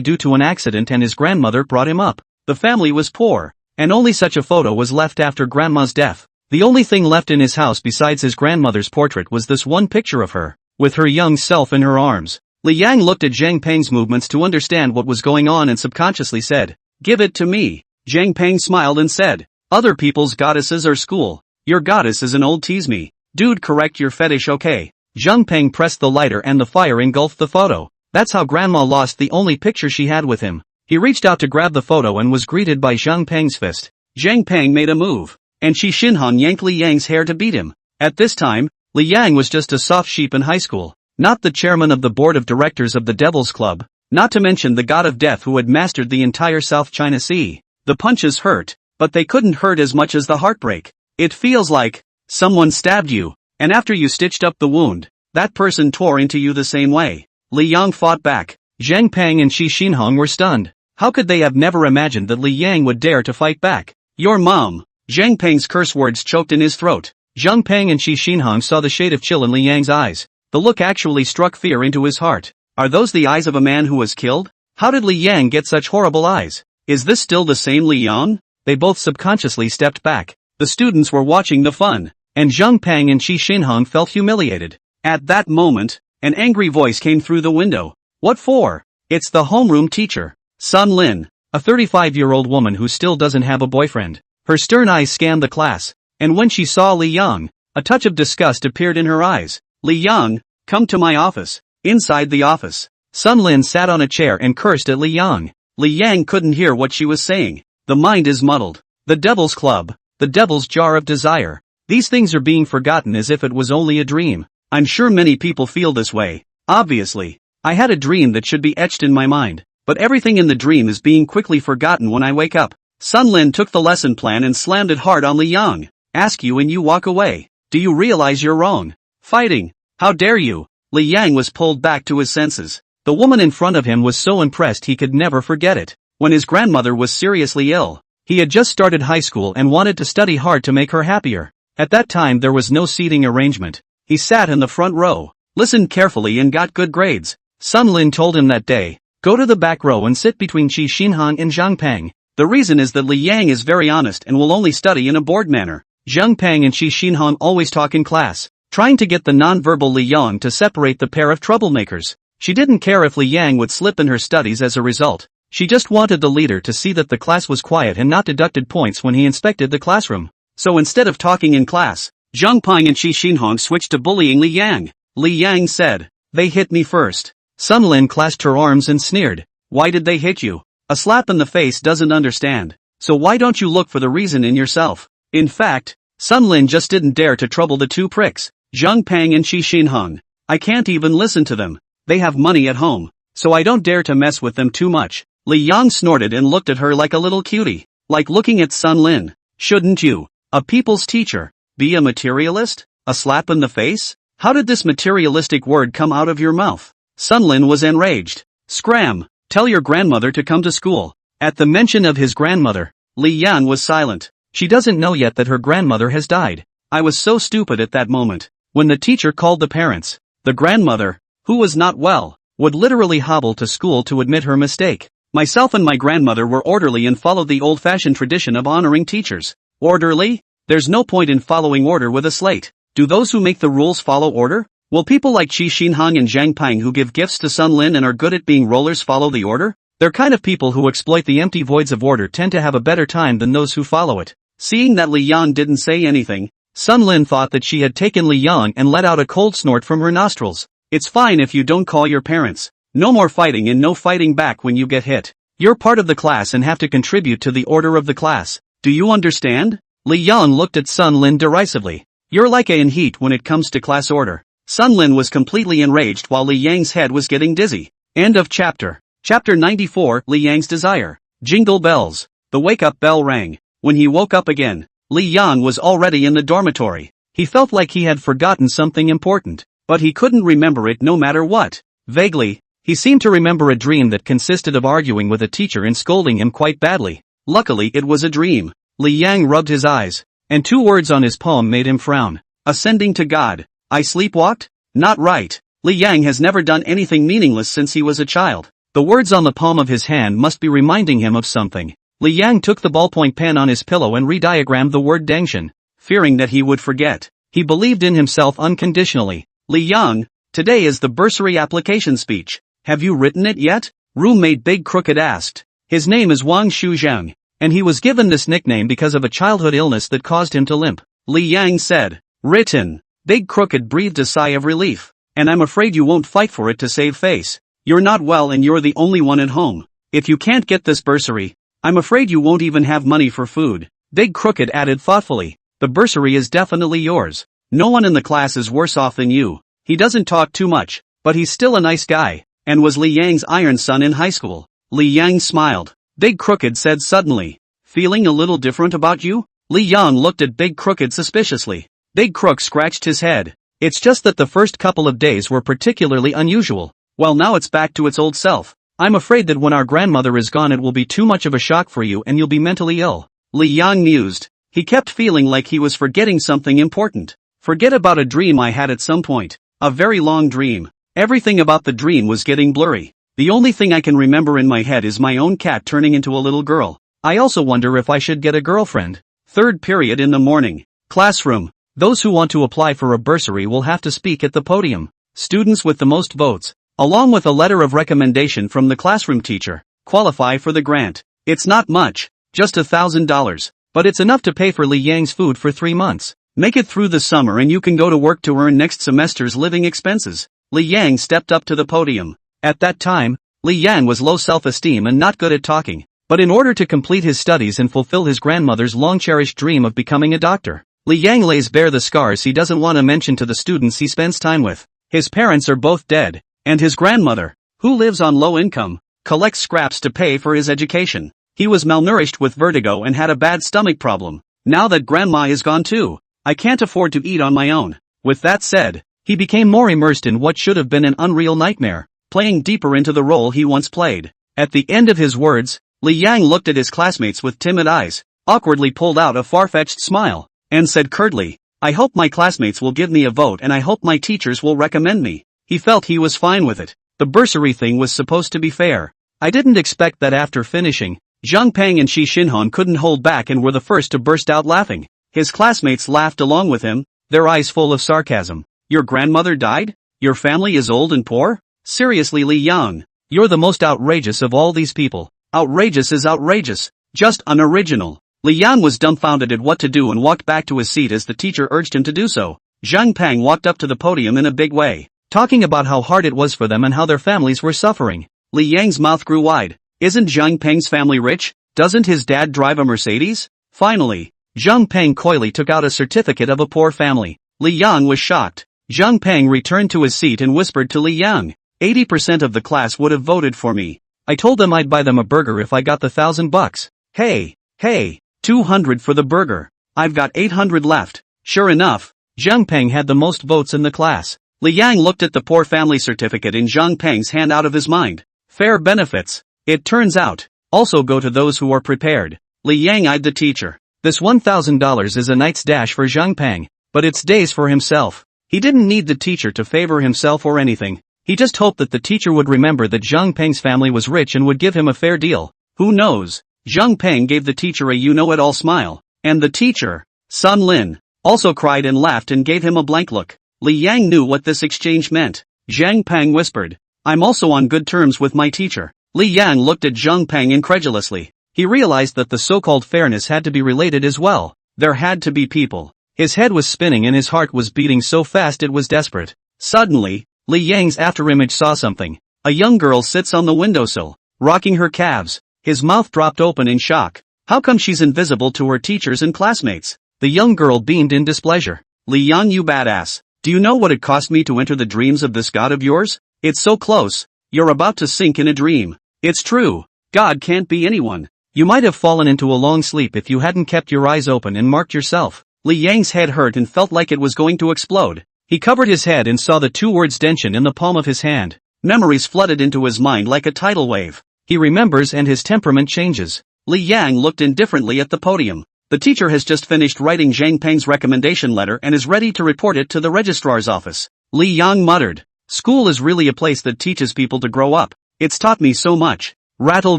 due to an accident and his grandmother brought him up. The family was poor, and only such a photo was left after grandma's death. The only thing left in his house besides his grandmother's portrait was this one picture of her, with her young self in her arms. Li Yang looked at Zhang Peng's movements to understand what was going on and subconsciously said, "Give it to me." Zhang Peng smiled and said, "Other people's goddesses are school. Your goddess is an old tease me. Dude, correct your fetish, okay?" Zhang Peng pressed the lighter and the fire engulfed the photo. That's how grandma lost the only picture she had with him. He reached out to grab the photo and was greeted by Zhang Peng's fist. Zhang Peng made a move, and Qi Xinhan yanked Li Yang's hair to beat him. At this time, Li Yang was just a soft sheep in high school. not the chairman of the board of directors of the Devil's Club, not to mention the god of death who had mastered the entire South China Sea. The punches hurt, but they couldn't hurt as much as the heartbreak. It feels like someone stabbed you, and after you stitched up the wound, that person tore into you the same way. Li Yang fought back. Zhang Peng and Shi Xinhong were stunned. How could they have never imagined that Li Yang would dare to fight back? Your mom! Zhang Peng's curse words choked in his throat. Zhang Peng and Shi Xinhong saw the shade of chill in Li Yang's eyes. The look actually struck fear into his heart. Are those the eyes of a man who was killed? How did Li Yang get such horrible eyes? Is this still the same Li Yang? They both subconsciously stepped back. The students were watching the fun, and Zhang Peng and Shi Xinhong felt humiliated. At that moment, an angry voice came through the window. What for? It's the homeroom teacher, Sun Lin, a 35-year-old woman who still doesn't have a boyfriend. Her stern eyes scanned the class, and when she saw Li Yang, a touch of disgust appeared in her eyes. Li Yang, come to my office. Inside the office, Sun Lin sat on a chair and cursed at Li Yang. Li Yang couldn't hear what she was saying. The mind is muddled. The Devil's Club, the Devil's Jar of Desire. These things are being forgotten as if it was only a dream. I'm sure many people feel this way. Obviously, I had a dream that should be etched in my mind, but everything in the dream is being quickly forgotten when I wake up. Sun Lin took the lesson plan and slammed it hard on Li Yang. Ask you and you walk away. Do you realize you're wrong? Fighting. How dare you? Li Yang was pulled back to his senses. The woman in front of him was so impressed he could never forget it. When his grandmother was seriously ill, he had just started high school and wanted to study hard to make her happier. At that time there was no seating arrangement. He sat in the front row, listened carefully and got good grades. Sun Lin told him that day, go to the back row and sit between Shi Xinhong and Zhang Peng. The reason is that Li Yang is very honest and will only study in a bored manner. Zhang Peng and Shi Xinhong always talk in class, trying to get the non-verbal Li Yang to separate the pair of troublemakers. She didn't care if Li Yang would slip in her studies as a result. She just wanted the leader to see that the class was quiet and not deducted points when he inspected the classroom. So instead of talking in class, Zhang Peng and Shi Xinhong switched to bullying Li Yang. Li Yang said, they hit me first. Sun Lin clasped her arms and sneered. Why did they hit you? A slap in the face doesn't understand. So why don't you look for the reason in yourself? In fact, Sun Lin just didn't dare to trouble the two pricks, Zhang Peng and Shi Xinhong. I can't even listen to them. They have money at home, so I don't dare to mess with them too much. Li Yang snorted and looked at her like a little cutie, like looking at Sun Lin. Shouldn't you, a people's teacher, be a materialist? A slap in the face? How did this materialistic word come out of your mouth? Sun Lin was enraged. Scram! Tell your grandmother to come to school. At the mention of his grandmother, Li Yang was silent. She doesn't know yet that her grandmother has died. I was so stupid at that moment. When the teacher called the parents, the grandmother, who was not well, would literally hobble to school to admit her mistake. Myself and my grandmother were orderly and followed the old-fashioned tradition of honoring teachers. Orderly? There's no point in following order with a slate. Do those who make the rules follow order? Will people like Shi Xinhong and Zhang Peng who give gifts to Sun Lin and are good at being rollers follow the order? They're kind of people who exploit the empty voids of order tend to have a better time than those who follow it. Seeing that Li Yang didn't say anything, Sun Lin thought that she had taken Li Yang and let out a cold snort from her nostrils. It's fine if you don't call your parents. No more fighting and no fighting back when you get hit. You're part of the class and have to contribute to the order of the class. Do you understand? Li Yang looked at Sun Lin derisively. You're like a in heat when it comes to class order. Sun Lin was completely enraged while Li Yang's head was getting dizzy. End of chapter. Chapter 94, Li Yang's Desire. Jingle bells. The wake-up bell rang. When he woke up again, Li Yang was already in the dormitory. He felt like he had forgotten something important, but he couldn't remember it no matter what. Vaguely, he seemed to remember a dream that consisted of arguing with a teacher and scolding him quite badly. Luckily it was a dream. Li Yang rubbed his eyes, and two words on his palm made him frown. Ascending to God. I sleepwalked? Not right. Li Yang has never done anything meaningless since he was a child. The words on the palm of his hand must be reminding him of something. Li Yang took the ballpoint pen on his pillow and rediagrammed the word Dangshan, fearing that he would forget. He believed in himself unconditionally. Li Yang, today is the bursary application speech. Have you written it yet? Roommate Big Crooked asked. His name is Wang Shuzhang, and he was given this nickname because of a childhood illness that caused him to limp. Li Yang said. Written. Big Crooked breathed a sigh of relief. And I'm afraid you won't fight for it to save face. You're not well and you're the only one at home. If you can't get this bursary, I'm afraid you won't even have money for food. Big Crooked added thoughtfully. The bursary is definitely yours. No one in the class is worse off than you. He doesn't talk too much, but he's still a nice guy, and was Li Yang's iron son in high school. Li Yang smiled. Big Crooked said suddenly. Feeling a little different about you? Li Yang looked at Big Crooked suspiciously. Big Crook scratched his head. It's just that the first couple of days were particularly unusual. Well, now it's back to its old self. I'm afraid that when our grandmother is gone it will be too much of a shock for you and you'll be mentally ill. Li Yang mused. He kept feeling like he was forgetting something important. Forget about a dream I had at some point. A very long dream. Everything about the dream was getting blurry. The only thing I can remember in my head is my own cat turning into a little girl. I also wonder if I should get a girlfriend. Third period in the morning. Classroom. Those who want to apply for a bursary will have to speak at the podium. Students with the most votes, along with a letter of recommendation from the classroom teacher, qualify for the grant. It's not much, just $1,000, but it's enough to pay for Li Yang's food for 3 months. Make it through the summer and you can go to work to earn next semester's living expenses. Li Yang stepped up to the podium. At that time, Li Yang was low self-esteem and not good at talking, but in order to complete his studies and fulfill his grandmother's long-cherished dream of becoming a doctor, Li Yang lays bare the scars he doesn't want to mention to the students he spends time with. His parents are both dead, and his grandmother, who lives on low income, collects scraps to pay for his education. He was malnourished with vertigo and had a bad stomach problem. Now that grandma is gone too, I can't afford to eat on my own. With that said, he became more immersed in what should have been an unreal nightmare, playing deeper into the role he once played. At the end of his words, Li Yang looked at his classmates with timid eyes, awkwardly pulled out a far-fetched smile, and said curtly, I hope my classmates will give me a vote and I hope my teachers will recommend me. He felt he was fine with it. The bursary thing was supposed to be fair. I didn't expect that. After finishing, Zhang Peng and Shi Xinhong couldn't hold back and were the first to burst out laughing. His classmates laughed along with him, their eyes full of sarcasm. Your grandmother died? Your family is old and poor? Seriously, Li Yang, you're the most outrageous of all these people. Outrageous is outrageous, just unoriginal. Li Yang was dumbfounded at what to do and walked back to his seat as the teacher urged him to do so. Zhang Peng walked up to the podium in a big way, talking about how hard it was for them and how their families were suffering. Li Yang's mouth grew wide. Isn't Zhang Peng's family rich? Doesn't his dad drive a Mercedes? Finally, Zhang Peng coyly took out a certificate of a poor family. Li Yang was shocked. Zhang Peng returned to his seat and whispered to Li Yang, 80% of the class would have voted for me. I told them I'd buy them a burger if I got the $1,000. Hey, 200 for the burger. I've got 800 left. Sure enough, Zhang Peng had the most votes in the class. Li Yang looked at the poor family certificate in Zhang Peng's hand out of his mind. Fair benefits, it turns out, also go to those who are prepared. Li Yang eyed the teacher. This $1,000 is a night's dash for Zhang Peng, but it's days for himself. He didn't need the teacher to favor himself or anything. He just hoped that the teacher would remember that Zhang Peng's family was rich and would give him a fair deal. Who knows? Zhang Peng gave the teacher a you-know-it-all smile, and the teacher, Sun Lin, also cried and laughed and gave him a blank look. Li Yang knew what this exchange meant. Zhang Peng whispered, I'm also on good terms with my teacher. Li Yang looked at Zhang Peng incredulously. He realized that the so-called fairness had to be related as well. There had to be people. His head was spinning and his heart was beating so fast it was desperate. Suddenly, Li Yang's afterimage saw something. A young girl sits on the windowsill, rocking her calves. His mouth dropped open in shock. How come she's invisible to her teachers and classmates? The young girl beamed in displeasure. Li Yang, you badass. Do you know what it cost me to enter the dreams of this god of yours? It's so close. You're about to sink in a dream. It's true. God can't be anyone. You might have fallen into a long sleep if you hadn't kept your eyes open and marked yourself. Li Yang's head hurt and felt like it was going to explode. He covered his head and saw the two words Denshin in the palm of his hand. Memories flooded into his mind like a tidal wave. He remembers and his temperament changes. Li Yang looked indifferently at the podium. The teacher has just finished writing Zhang Peng's recommendation letter and is ready to report it to the registrar's office. Li Yang muttered. School is really a place that teaches people to grow up. It's taught me so much. Rattle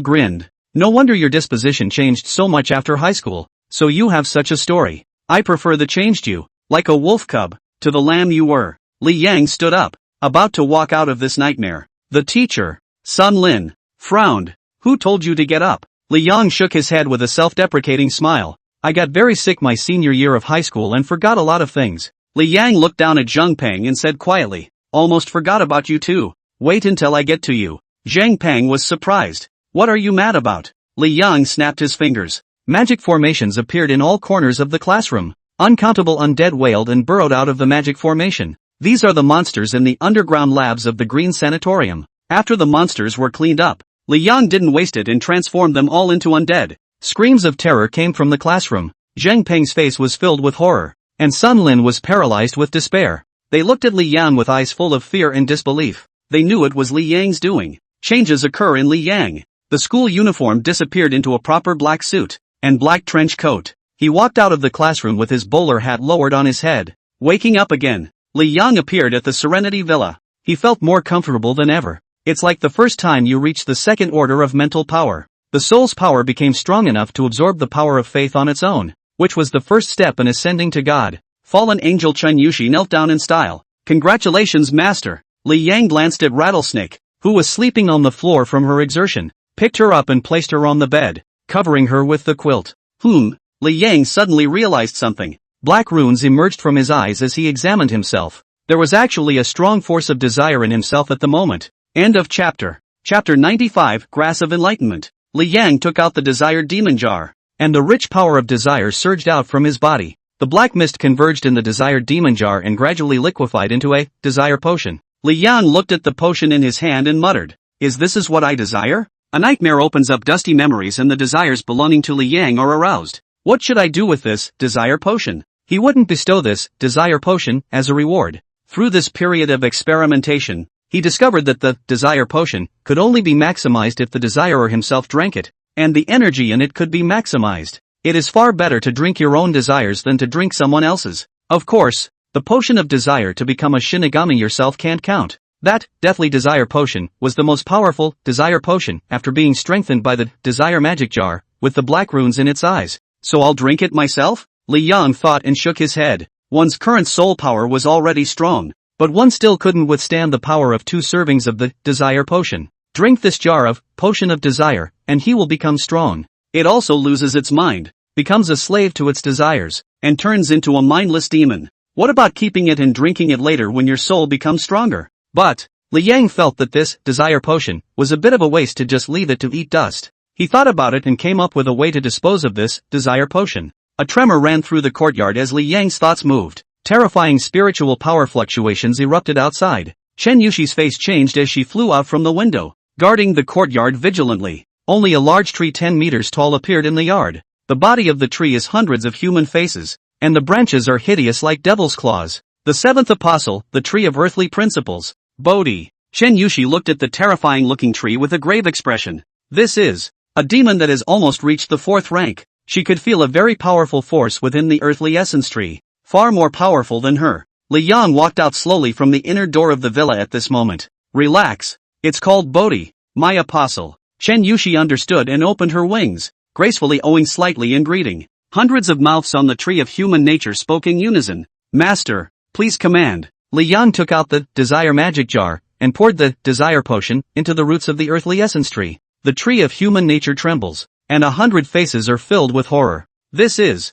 grinned. No wonder your disposition changed so much after high school. So you have such a story. I prefer the changed you, like a wolf cub, to the lamb you were. Li Yang stood up, about to walk out of this nightmare. The teacher, Sun Lin, frowned. Who told you to get up? Li Yang shook his head with a self-deprecating smile. I got very sick my senior year of high school and forgot a lot of things. Li Yang looked down at Zhang Peng and said quietly, almost forgot about you too. Wait until I get to you. Zhang Peng was surprised. What are you mad about? Li Yang snapped his fingers. Magic formations appeared in all corners of the classroom. Uncountable undead wailed and burrowed out of the magic formation. These are the monsters in the underground labs of the Green Sanatorium. After the monsters were cleaned up, Li Yang didn't waste it and transformed them all into undead. Screams of terror came from the classroom. Zheng Peng's face was filled with horror, and Sun Lin was paralyzed with despair. They looked at Li Yang with eyes full of fear and disbelief. They knew it was Li Yang's doing. Changes occur in Li Yang. The school uniform disappeared into a proper black suit and black trench coat. He walked out of the classroom with his bowler hat lowered on his head. Waking up again, Li Yang appeared at the Serenity Villa. He felt more comfortable than ever. It's like the first time you reach the second order of mental power. The soul's power became strong enough to absorb the power of faith on its own, which was the first step in ascending to God. Fallen angel Chen Yushi knelt down in style. Congratulations, master. Li Yang glanced at Rattlesnake, who was sleeping on the floor from her exertion, picked her up and placed her on the bed, covering her with the quilt. Li Yang suddenly realized something. Black runes emerged from his eyes as he examined himself. There was actually a strong force of desire in himself at the moment. End of chapter. Chapter 95, Grass of Enlightenment. Li Yang took out the desired demon jar, and the rich power of desire surged out from his body. The black mist converged in the desired demon jar and gradually liquefied into a desire potion. Li Yang looked at the potion in his hand and muttered, "Is this what I desire?" A nightmare opens up dusty memories and the desires belonging to Li Yang are aroused. What should I do with this desire potion? He wouldn't bestow this desire potion as a reward. Through this period of experimentation, he discovered that the desire potion could only be maximized if the desirer himself drank it, and the energy in it could be maximized. It is far better to drink your own desires than to drink someone else's. Of course, the potion of desire to become a Shinigami yourself can't count. That deathly desire potion was the most powerful desire potion after being strengthened by the desire magic jar with the black runes in its eyes. So I'll drink it myself? Li Yang thought and shook his head. One's current soul power was already strong, but one still couldn't withstand the power of 2 servings of the desire potion. Drink this jar of potion of desire, and he will become strong. It also loses its mind, becomes a slave to its desires, and turns into a mindless demon. What about keeping it and drinking it later when your soul becomes stronger? But Li Yang felt that this desire potion was a bit of a waste to just leave it to eat dust. He thought about it and came up with a way to dispose of this desire potion. A tremor ran through the courtyard as Li Yang's thoughts moved. Terrifying spiritual power fluctuations erupted outside. Chen Yushi's face changed as she flew out from the window, guarding the courtyard vigilantly. Only a large tree 10 meters tall appeared in the yard. The body of the tree is hundreds of human faces, and the branches are hideous like devil's claws. The 7th apostle, the tree of earthly principles. Bodhi. Chen Yushi looked at the terrifying-looking tree with a grave expression. This is a demon that has almost reached the 4th rank. She could feel a very powerful force within the earthly essence tree, far more powerful than her. Li Yang walked out slowly from the inner door of the villa at this moment. Relax. It's called Bodhi, my apostle. Chen Yushi understood and opened her wings, gracefully owing slightly in greeting. Hundreds of mouths on the tree of human nature spoke in unison. Master, please command. Li Yang took out the desire magic jar and poured the desire potion into the roots of the earthly essence tree. The tree of human nature trembles, and 100 faces are filled with horror. This is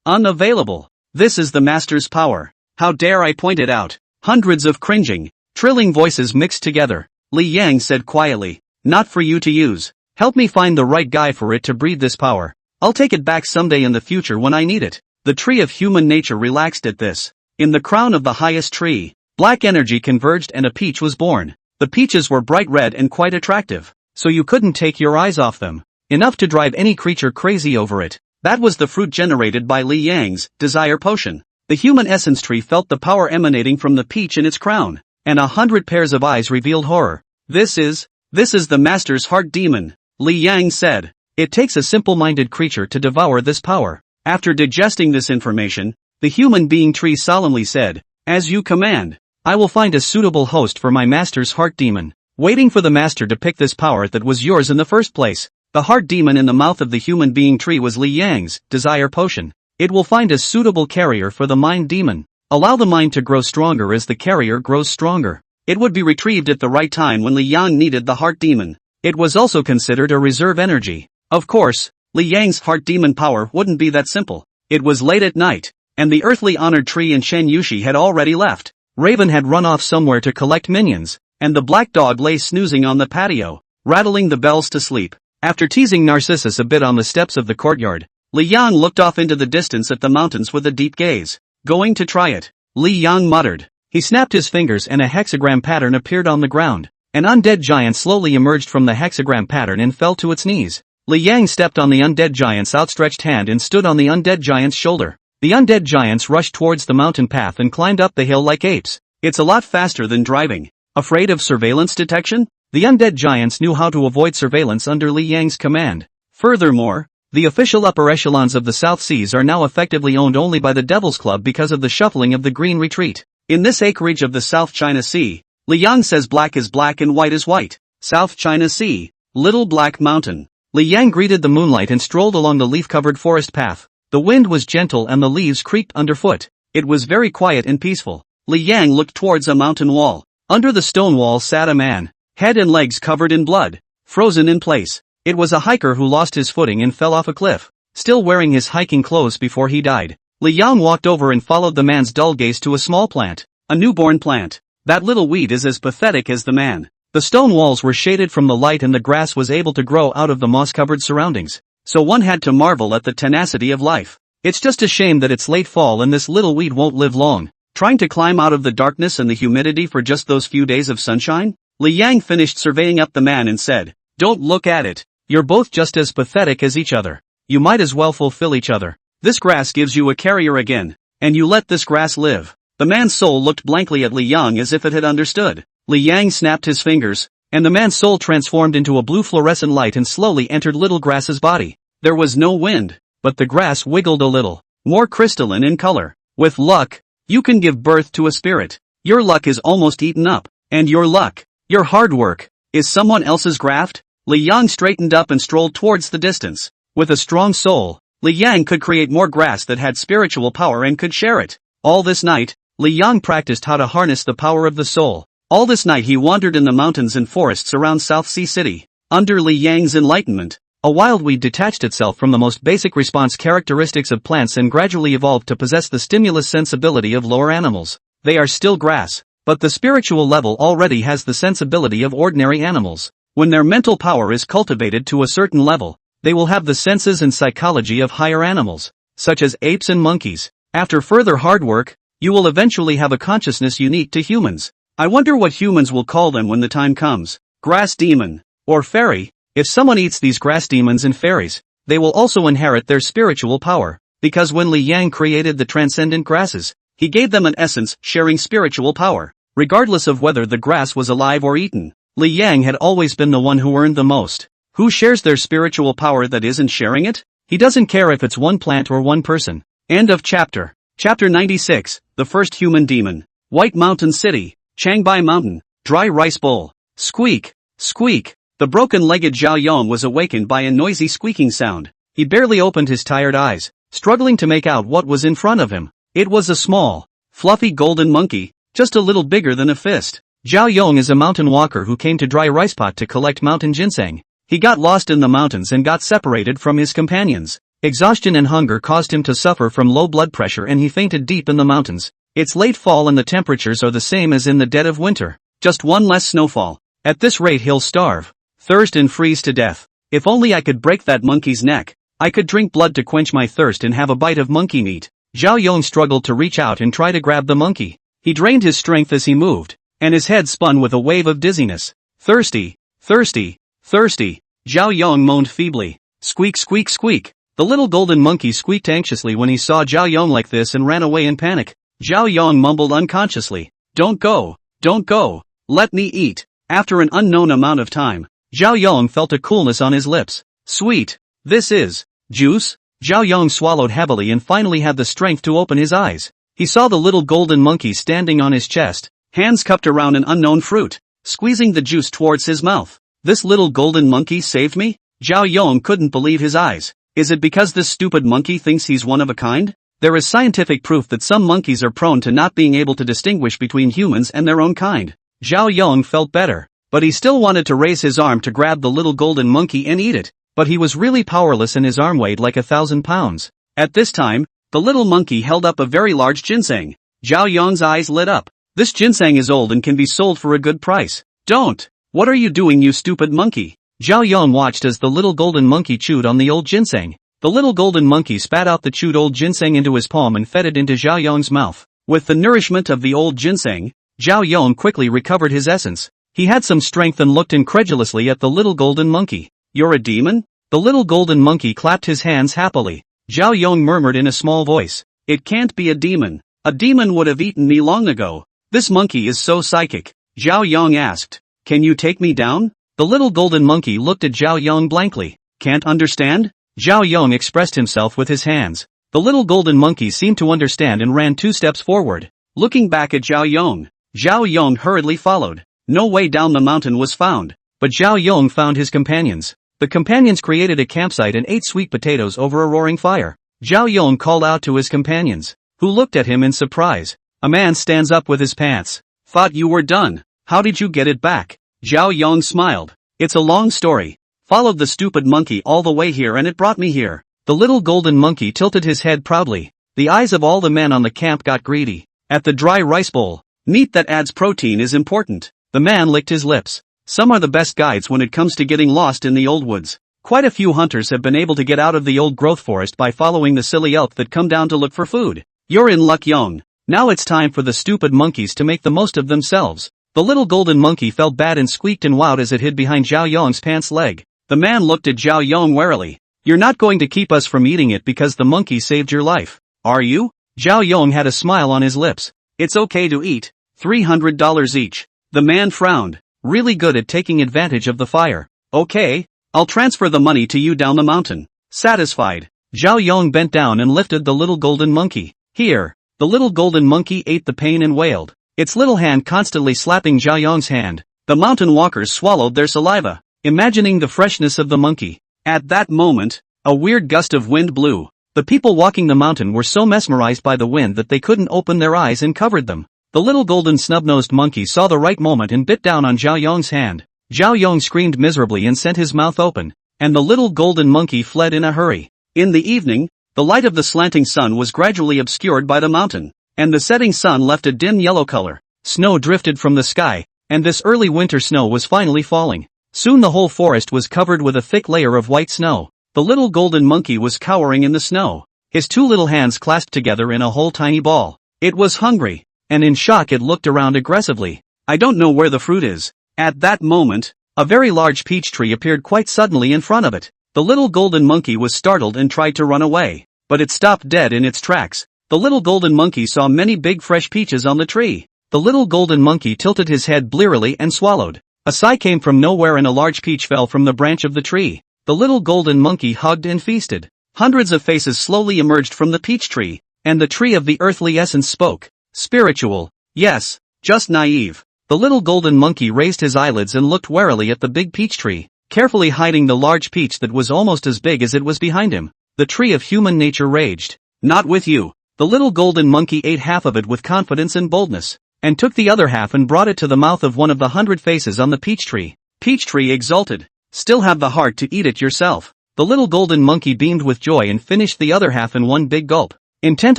unavailable. This is the master's power. How dare I point it out? Hundreds of cringing, trilling voices mixed together. Li Yang said quietly, not for you to use. Help me find the right guy for it to breathe this power. I'll take it back someday in the future when I need it. The tree of human nature relaxed at this. In the crown of the highest tree, black energy converged and a peach was born. The peaches were bright red and quite attractive, so you couldn't take your eyes off them. Enough to drive any creature crazy over it. That was the fruit generated by Li Yang's desire potion. The human essence tree felt the power emanating from the peach in its crown, and 100 pairs of eyes revealed horror. This is the master's heart demon, Li Yang said. It takes a simple-minded creature to devour this power. After digesting this information, the human being tree solemnly said, as you command. I will find a suitable host for my master's heart demon. Waiting for the master to pick this power that was yours in the first place. The heart demon in the mouth of the human being tree was Li Yang's desire potion. It will find a suitable carrier for the mind demon. Allow the mind to grow stronger as the carrier grows stronger. It would be retrieved at the right time when Li Yang needed the heart demon. It was also considered a reserve energy. Of course, Li Yang's heart demon power wouldn't be that simple. It was late at night, and the earthly honored tree and Chen Yushi had already left. Raven had run off somewhere to collect minions, and the black dog lay snoozing on the patio, rattling the bells to sleep. After teasing Narcissus a bit on the steps of the courtyard, Li Yang looked off into the distance at the mountains with a deep gaze. Going to try it. Li Yang muttered. He snapped his fingers and a hexagram pattern appeared on the ground. An undead giant slowly emerged from the hexagram pattern and fell to its knees. Li Yang stepped on the undead giant's outstretched hand and stood on the undead giant's shoulder. The undead giants rushed towards the mountain path and climbed up the hill like apes. It's a lot faster than driving. Afraid of surveillance detection? The undead giants knew how to avoid surveillance under Li Yang's command. Furthermore, the official upper echelons of the South Seas are now effectively owned only by the Devil's Club because of the shuffling of the Green Retreat. In this acreage of the South China Sea, Li Yang says black is black and white is white. South China Sea, Little Black Mountain. Li Yang greeted the moonlight and strolled along the leaf-covered forest path. The wind was gentle and the leaves creaked underfoot. It was very quiet and peaceful. Li Yang looked towards a mountain wall. Under the stone wall sat a man, head and legs covered in blood, frozen in place. It was a hiker who lost his footing and fell off a cliff, still wearing his hiking clothes before he died. Li Yang walked over and followed the man's dull gaze to a small plant, a newborn plant. That little weed is as pathetic as the man. The stone walls were shaded from the light and the grass was able to grow out of the moss-covered surroundings, so one had to marvel at the tenacity of life. It's just a shame that it's late fall and this little weed won't live long, trying to climb out of the darkness and the humidity for just those few days of sunshine? Li Yang finished surveying up the man and said, "Don't look at it. You're both just as pathetic as each other. You might as well fulfill each other. This grass gives you a carrier again, and you let this grass live." The man's soul looked blankly at Li Yang as if it had understood. Li Yang snapped his fingers, and the man's soul transformed into a blue fluorescent light and slowly entered little grass's body. There was no wind, but the grass wiggled a little, more crystalline in color. With luck, you can give birth to a spirit. Your luck is almost eaten up, and your luck, your hard work, is someone else's graft? Li Yang straightened up and strolled towards the distance. With a strong soul, Li Yang could create more grass that had spiritual power and could share it. All this night, Li Yang practiced how to harness the power of the soul. All this night he wandered in the mountains and forests around South Sea City. Under Li Yang's enlightenment, a wild weed detached itself from the most basic response characteristics of plants and gradually evolved to possess the stimulus sensibility of lower animals. They are still grass, but the spiritual level already has the sensibility of ordinary animals. When their mental power is cultivated to a certain level, they will have the senses and psychology of higher animals, such as apes and monkeys. After further hard work, you will eventually have a consciousness unique to humans. I wonder what humans will call them when the time comes. Grass demon, or fairy. If someone eats these grass demons and fairies, they will also inherit their spiritual power, because when Li Yang created the transcendent grasses, he gave them an essence sharing spiritual power, regardless of whether the grass was alive or eaten. Li Yang had always been the one who earned the most. Who shares their spiritual power that isn't sharing it? He doesn't care if it's one plant or one person. End of chapter. Chapter 96, The First Human Demon. White Mountain City, Changbai Mountain, Dry Rice Bowl. Squeak, squeak. The broken-legged Zhao Yong was awakened by a noisy squeaking sound. He barely opened his tired eyes, struggling to make out what was in front of him. It was a small, fluffy golden monkey, just a little bigger than a fist. Zhao Yong is a mountain walker who came to Dry Rice Pot to collect mountain ginseng. He got lost in the mountains and got separated from his companions. Exhaustion and hunger caused him to suffer from low blood pressure and he fainted deep in the mountains. It's late fall and the temperatures are the same as in the dead of winter. Just one less snowfall. At this rate he'll starve, thirst and freeze to death. If only I could break that monkey's neck. I could drink blood to quench my thirst and have a bite of monkey meat. Zhao Yong struggled to reach out and try to grab the monkey. He drained his strength as he moved, and his head spun with a wave of dizziness. Thirsty, thirsty, thirsty. Zhao Yong moaned feebly. Squeak, squeak, squeak. The little golden monkey squeaked anxiously when he saw Zhao Yong like this and ran away in panic. Zhao Yong mumbled unconsciously. Don't go, don't go. Let me eat. After an unknown amount of time, Zhao Yong felt a coolness on his lips. Sweet. This is juice? Zhao Yong swallowed heavily and finally had the strength to open his eyes. He saw the little golden monkey standing on his chest, hands cupped around an unknown fruit, squeezing the juice towards his mouth. This little golden monkey saved me? Zhao Yong couldn't believe his eyes. Is it because this stupid monkey thinks he's one of a kind? There is scientific proof that some monkeys are prone to not being able to distinguish between humans and their own kind. Zhao Yong felt better, but he still wanted to raise his arm to grab the little golden monkey and eat it, but he was really powerless and his arm weighed like 1,000 pounds. At this time, the little monkey held up a very large ginseng. Zhao Yong's eyes lit up. This ginseng is old and can be sold for a good price. Don't! What are you doing, you stupid monkey? Zhao Yong watched as the little golden monkey chewed on the old ginseng. The little golden monkey spat out the chewed old ginseng into his palm and fed it into Zhao Yong's mouth. With the nourishment of the old ginseng, Zhao Yong quickly recovered his essence. He had some strength and looked incredulously at the little golden monkey. "You're a demon?" The little golden monkey clapped his hands happily. Zhao Yong murmured in a small voice, "It can't be a demon. A demon would have eaten me long ago. This monkey is so psychic." Zhao Yong asked, "Can you take me down?" The little golden monkey looked at Zhao Yong blankly. "Can't understand?" Zhao Yong expressed himself with his hands. The little golden monkey seemed to understand and ran 2 steps forward. Looking back at Zhao Yong hurriedly followed. No way down the mountain was found, but Zhao Yong found his companions. The companions created a campsite and ate sweet potatoes over a roaring fire. Zhao Yong called out to his companions, who looked at him in surprise. A man stands up with his pants. "Thought you were done. How did you get it back?" Zhao Yong smiled. "It's a long story. Followed the stupid monkey all the way here and it brought me here." The little golden monkey tilted his head proudly. The eyes of all the men on the camp got greedy. At the dry rice bowl, meat that adds protein is important. The man licked his lips. Some are the best guides when it comes to getting lost in the old woods. Quite a few hunters have been able to get out of the old growth forest by following the silly elk that come down to look for food. You're in luck, Yong. Now it's time for the stupid monkeys to make the most of themselves. The little golden monkey felt bad and squeaked and wowed as it hid behind Zhao Yong's pants leg. The man looked at Zhao Yong warily. "You're not going to keep us from eating it because the monkey saved your life, are you?" Zhao Yong had a smile on his lips. "It's okay to eat. $300 each." The man frowned. "Really good at taking advantage of the fire. Okay, I'll transfer the money to you down the mountain." Satisfied, Zhao Yong bent down and lifted the little golden monkey. "Here." The little golden monkey ate the pain and wailed, its little hand constantly slapping Zhao Yong's hand. The mountain walkers swallowed their saliva, imagining the freshness of the monkey. At that moment, a weird gust of wind blew. The people walking the mountain were so mesmerized by the wind that they couldn't open their eyes and covered them. The little golden snub-nosed monkey saw the right moment and bit down on Zhao Yong's hand. Zhao Yong screamed miserably and sent his mouth open, and the little golden monkey fled in a hurry. In the evening, the light of the slanting sun was gradually obscured by the mountain, and the setting sun left a dim yellow color. Snow drifted from the sky, and this early winter snow was finally falling. Soon the whole forest was covered with a thick layer of white snow. The little golden monkey was cowering in the snow, his 2 little hands clasped together in a whole tiny ball. It was hungry, and in shock it looked around aggressively. "I don't know where the fruit is." At that moment, a very large peach tree appeared quite suddenly in front of it. The little golden monkey was startled and tried to run away, but it stopped dead in its tracks. The little golden monkey saw many big fresh peaches on the tree. The little golden monkey tilted his head blearily and swallowed. A sigh came from nowhere and a large peach fell from the branch of the tree. The little golden monkey hugged and feasted. Hundreds of faces slowly emerged from the peach tree, and the tree of the earthly essence spoke. "Spiritual. Yes, just naive." The little golden monkey raised his eyelids and looked warily at the big peach tree, carefully hiding the large peach that was almost as big as it was behind him. The tree of human nature raged. "Not with you." The little golden monkey ate half of it with confidence and boldness, and took the other half and brought it to the mouth of one of the 100 faces on the peach tree. Peach tree exulted. "Still have the heart to eat it yourself." The little golden monkey beamed with joy and finished the other half in one big gulp, intent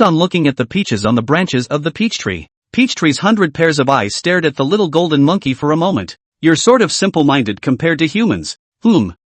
on looking at the peaches on the branches of the peach tree. Peach tree's 100 pairs of eyes stared at the little golden monkey for a moment. "You're sort of simple-minded compared to humans."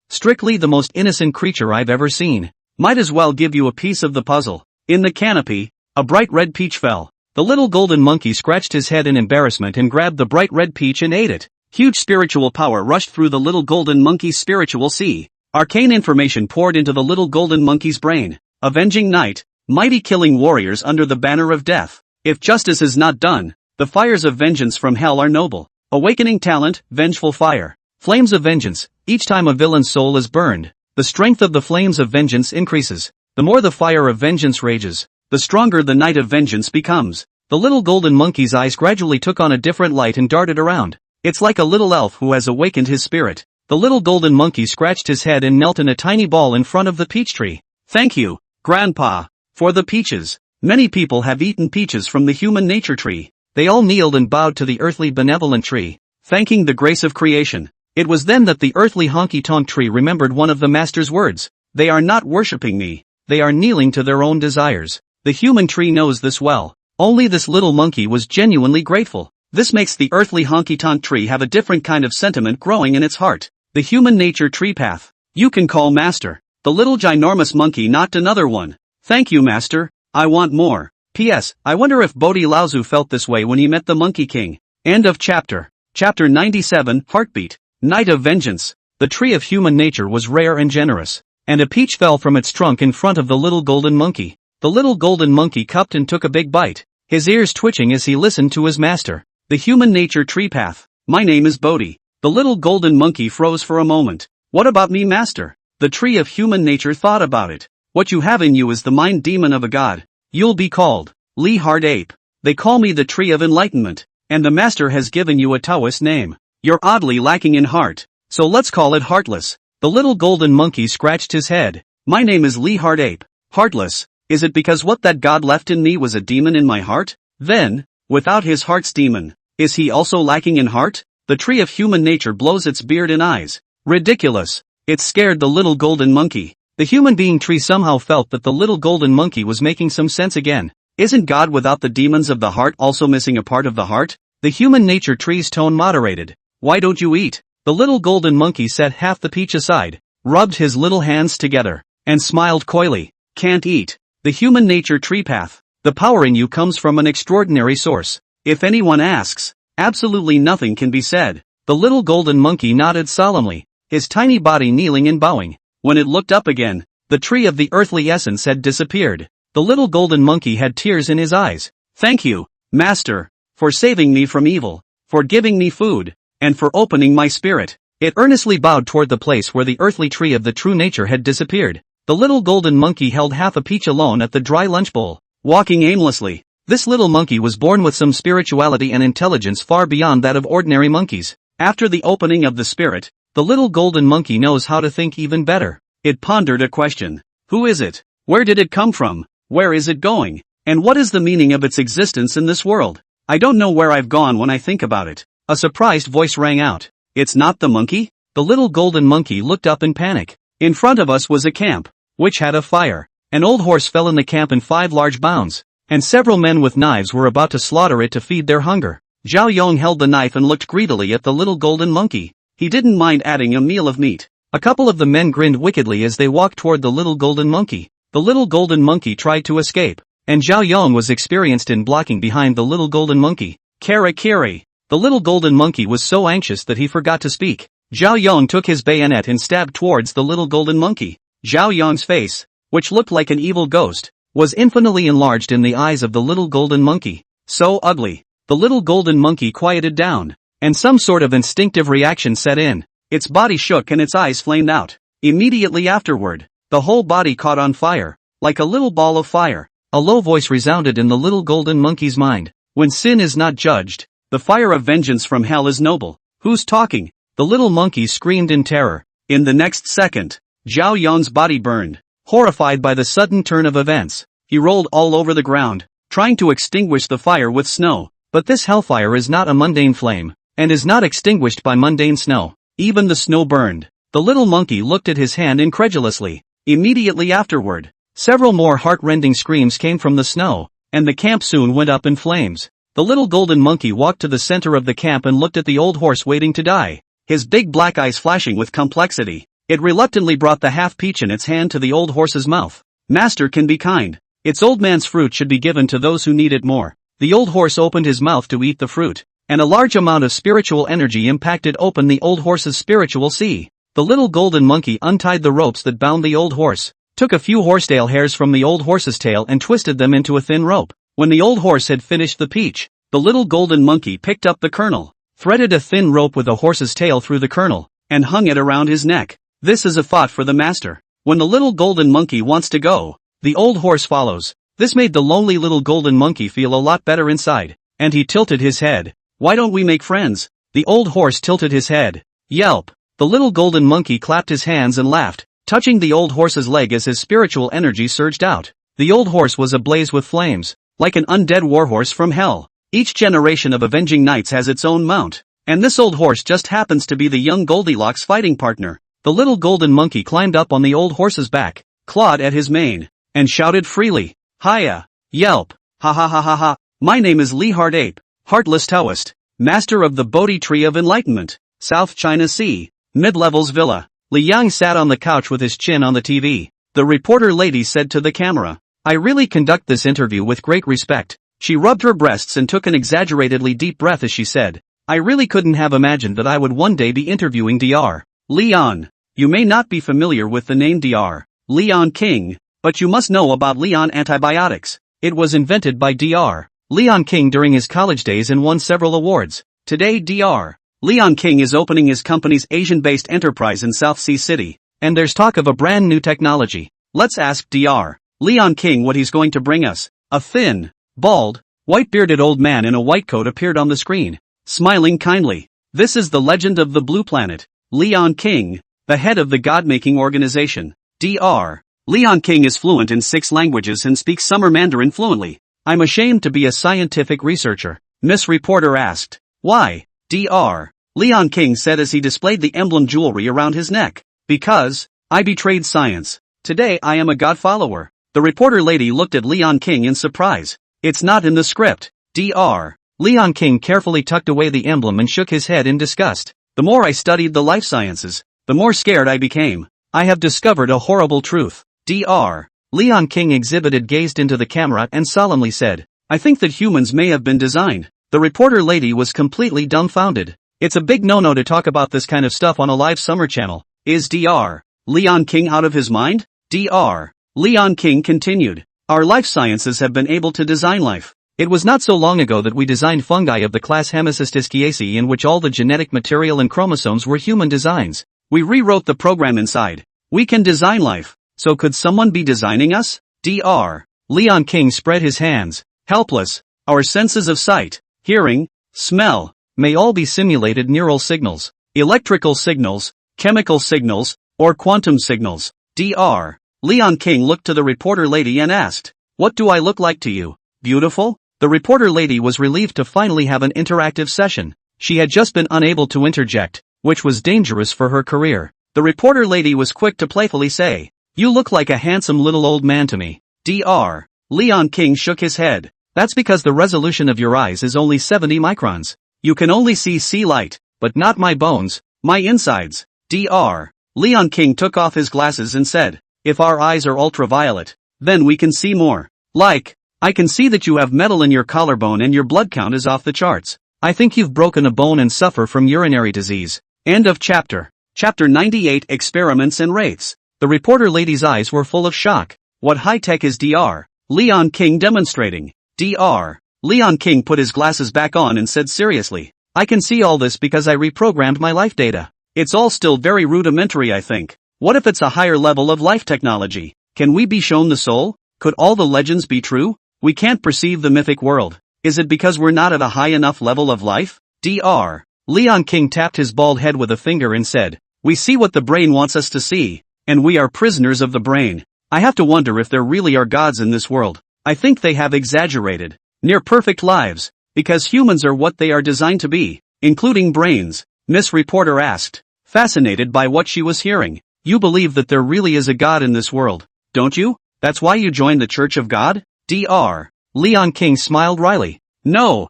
Strictly the most innocent creature I've ever seen. Might as well give you a piece of the puzzle." In the canopy, a bright red peach fell. The little golden monkey scratched his head in embarrassment and grabbed the bright red peach and ate it. Huge spiritual power rushed through the little golden monkey's spiritual sea. Arcane information poured into the little golden monkey's brain. Avenging night, mighty killing warriors under the banner of death. If justice is not done, the fires of vengeance from hell are noble. Awakening talent, vengeful fire. Flames of vengeance. Each time a villain's soul is burned, the strength of the flames of vengeance increases. The more the fire of vengeance rages, the stronger the night of vengeance becomes. The little golden monkey's eyes gradually took on a different light and darted around. It's like a little elf who has awakened his spirit. The little golden monkey scratched his head and knelt in a tiny ball in front of the peach tree. "Thank you, Grandpa, for the peaches." Many people have eaten peaches from the human nature tree. They all kneeled and bowed to the earthly benevolent tree, thanking the grace of creation. It was then that the earthly honky-tonk tree remembered one of the master's words. "They are not worshipping me, they are kneeling to their own desires." The human tree knows this well. Only this little monkey was genuinely grateful. This makes the earthly honky-tonk tree have a different kind of sentiment growing in its heart. The human nature tree path. "You can call master." The little ginormous monkey knocked another one. "Thank you, master, I want more." P.S. I wonder if Bodhi Laozu felt this way when he met the Monkey King. End of chapter. Chapter 97, Heartbeat. Night of Vengeance. The tree of human nature was rare and generous, and a peach fell from its trunk in front of the little golden monkey. The little golden monkey cupped and took a big bite, his ears twitching as he listened to his master. The human nature tree path. My name is Bodhi. The little golden monkey froze for a moment. What about me, master? The tree of human nature thought about it. What you have in you is the mind demon of a god. You'll be called Lee Hard Ape. They call me the tree of enlightenment, and the master has given you a Taoist name. You're oddly lacking in heart, so let's call it heartless. The little golden monkey scratched his head. My name is Lee Hard Ape. Heartless. Is it because what that god left in me was a demon in my heart? Then, without his heart's demon, is he also lacking in heart? The tree of human nature blows its beard and eyes. Ridiculous. It scared the little golden monkey. The human being tree somehow felt that the little golden monkey was making some sense again. Isn't God without the demons of the heart also missing a part of the heart? The human nature tree's tone moderated. Why don't you eat? The little golden monkey set half the peach aside, rubbed his little hands together, and smiled coyly. Can't eat. The human nature tree path. The power in you comes from an extraordinary source. If anyone asks, absolutely nothing can be said. The little golden monkey nodded solemnly, his tiny body kneeling and bowing. When it looked up again, the tree of the earthly essence had disappeared. The little golden monkey had tears in his eyes. Thank you, master, for saving me from evil, for giving me food, and for opening my spirit. It earnestly bowed toward the place where the earthly tree of the true nature had disappeared. The little golden monkey held half a peach alone at the dry lunch bowl, walking aimlessly. This little monkey was born with some spirituality and intelligence far beyond that of ordinary monkeys. After the opening of the spirit, the little golden monkey knows how to think even better. It pondered a question. Who is it? Where did it come from? Where is it going? And what is the meaning of its existence in this world? I don't know where I've gone when I think about it. A surprised voice rang out. It's not the monkey? The little golden monkey looked up in panic. In front of us was a camp, which had a fire. An old horse fell in the camp in 5 large bounds, and several men with knives were about to slaughter it to feed their hunger. Zhao Yong held the knife and looked greedily at the little golden monkey. He didn't mind adding a meal of meat. A couple of the men grinned wickedly as they walked toward the little golden monkey. The little golden monkey tried to escape, and Zhao Yong was experienced in blocking behind the little golden monkey. Kara Kiri. The little golden monkey was so anxious that he forgot to speak. Zhao Yong took his bayonet and stabbed towards the little golden monkey. Zhao Yong's face, which looked like an evil ghost, was infinitely enlarged in the eyes of the little golden monkey. So ugly. The little golden monkey quieted down, and some sort of instinctive reaction set in. Its body shook and its eyes flamed out. Immediately afterward, the whole body caught on fire, like a little ball of fire. A low voice resounded in the little golden monkey's mind. When sin is not judged, the fire of vengeance from hell is noble. Who's talking? The little monkey screamed in terror. In the next second, Zhao Yong's body burned. Horrified by the sudden turn of events, he rolled all over the ground, trying to extinguish the fire with snow. But this hellfire is not a mundane flame, and is not extinguished by mundane snow. Even the snow burned. The little monkey looked at his hand incredulously. Immediately afterward, several more heart-rending screams came from the snow, and the camp soon went up in flames. The little golden monkey walked to the center of the camp and looked at the old horse waiting to die, his big black eyes flashing with complexity. It reluctantly brought the half peach in its hand to the old horse's mouth. Master can be kind. Its old man's fruit should be given to those who need it more. The old horse opened his mouth to eat the fruit, and a large amount of spiritual energy impacted open the old horse's spiritual sea. The little golden monkey untied the ropes that bound the old horse, took a few horsetail hairs from the old horse's tail and twisted them into a thin rope. When the old horse had finished the peach, the little golden monkey picked up the kernel, threaded a thin rope with a horse's tail through the kernel, and hung it around his neck. This is a thought for the master. When the little golden monkey wants to go, the old horse follows. This made the lonely little golden monkey feel a lot better inside, and he tilted his head. Why don't we make friends? The old horse tilted his head. Yelp. The little golden monkey clapped his hands and laughed, touching the old horse's leg as his spiritual energy surged out. The old horse was ablaze with flames, like an undead warhorse from hell. Each generation of avenging knights has its own mount, and this old horse just happens to be the young Goldilocks fighting partner. The little golden monkey climbed up on the old horse's back, clawed at his mane, and shouted freely. Hiya! Yelp! Ha ha ha ha ha! My name is Lee Hard Ape, Heartless Taoist, Master of the Bodhi Tree of Enlightenment, South China Sea, Mid-Levels Villa. Li Yang sat on the couch with his chin on the TV. The reporter lady said to the camera, I really conduct this interview with great respect. She rubbed her breasts and took an exaggeratedly deep breath as she said, I really couldn't have imagined that I would one day be interviewing Dr. Leon. You may not be familiar with the name Dr. Leon King, but you must know about Leon antibiotics. It was invented by Dr. Leon King during his college days and won several awards. Today Dr. Leon King is opening his company's Asian-based enterprise in South Sea City, and there's talk of a brand new technology. Let's ask Dr. Leon King what he's going to bring us. A thin, bald, white-bearded old man in a white coat appeared on the screen, smiling kindly. This is the legend of the Blue Planet, Leon King, the head of the God-making organization. Dr. Leon King is fluent in 6 languages and speaks Summer Mandarin fluently. I'm ashamed to be a scientific researcher, Miss Reporter asked. Why? Dr. Leon King said as he displayed the emblem jewelry around his neck. Because I betrayed science. Today I am a God follower. The reporter lady looked at Leon King in surprise. It's not in the script. Dr. Leon King carefully tucked away the emblem and shook his head in disgust. The more I studied the life sciences, the more scared I became. I have discovered a horrible truth. Dr. Leon King gazed into the camera and solemnly said, I think that humans may have been designed. The reporter lady was completely dumbfounded. It's a big no-no to talk about this kind of stuff on a live summer channel. Is Dr. Leon King out of his mind? Dr. Leon King continued. Our life sciences have been able to design life. It was not so long ago that we designed fungi of the class Hemicystisciaceae in which all the genetic material and chromosomes were human designs. We rewrote the program inside. We can design life. So could someone be designing us? Dr. Leon King spread his hands, helpless. Our senses of sight, hearing, smell, may all be simulated neural signals, electrical signals, chemical signals, or quantum signals. Dr. Leon King looked to the reporter lady and asked, what do I look like to you? Beautiful? The reporter lady was relieved to finally have an interactive session. She had just been unable to interject, which was dangerous for her career. The reporter lady was quick to playfully say, you look like a handsome little old man to me. Dr. Leon King shook his head. That's because the resolution of your eyes is only 70 microns. You can only see sea light, but not my bones, my insides. Dr. Leon King took off his glasses and said, if our eyes are ultraviolet, then we can see more. Like, I can see that you have metal in your collarbone and your blood count is off the charts. I think you've broken a bone and suffer from urinary disease. End of chapter. Chapter 98 Experiments and Wraiths. The reporter lady's eyes were full of shock. What high-tech is Dr. Leon King demonstrating? Dr. Leon King put his glasses back on and said seriously, I can see all this because I reprogrammed my life data. It's all still very rudimentary, I think. What if it's a higher level of life technology? Can we be shown the soul? Could all the legends be true? We can't perceive the mythic world. Is it because we're not at a high enough level of life? Dr. Leon King tapped his bald head with a finger and said, we see what the brain wants us to see, and we are prisoners of the brain. I have to wonder if there really are gods in this world. I think they have exaggerated, near-perfect lives, because humans are what they are designed to be, including brains. Miss Reporter asked, fascinated by what she was hearing. You believe that there really is a God in this world, don't you? That's why you joined the Church of God? Dr. Leon King smiled wryly. No.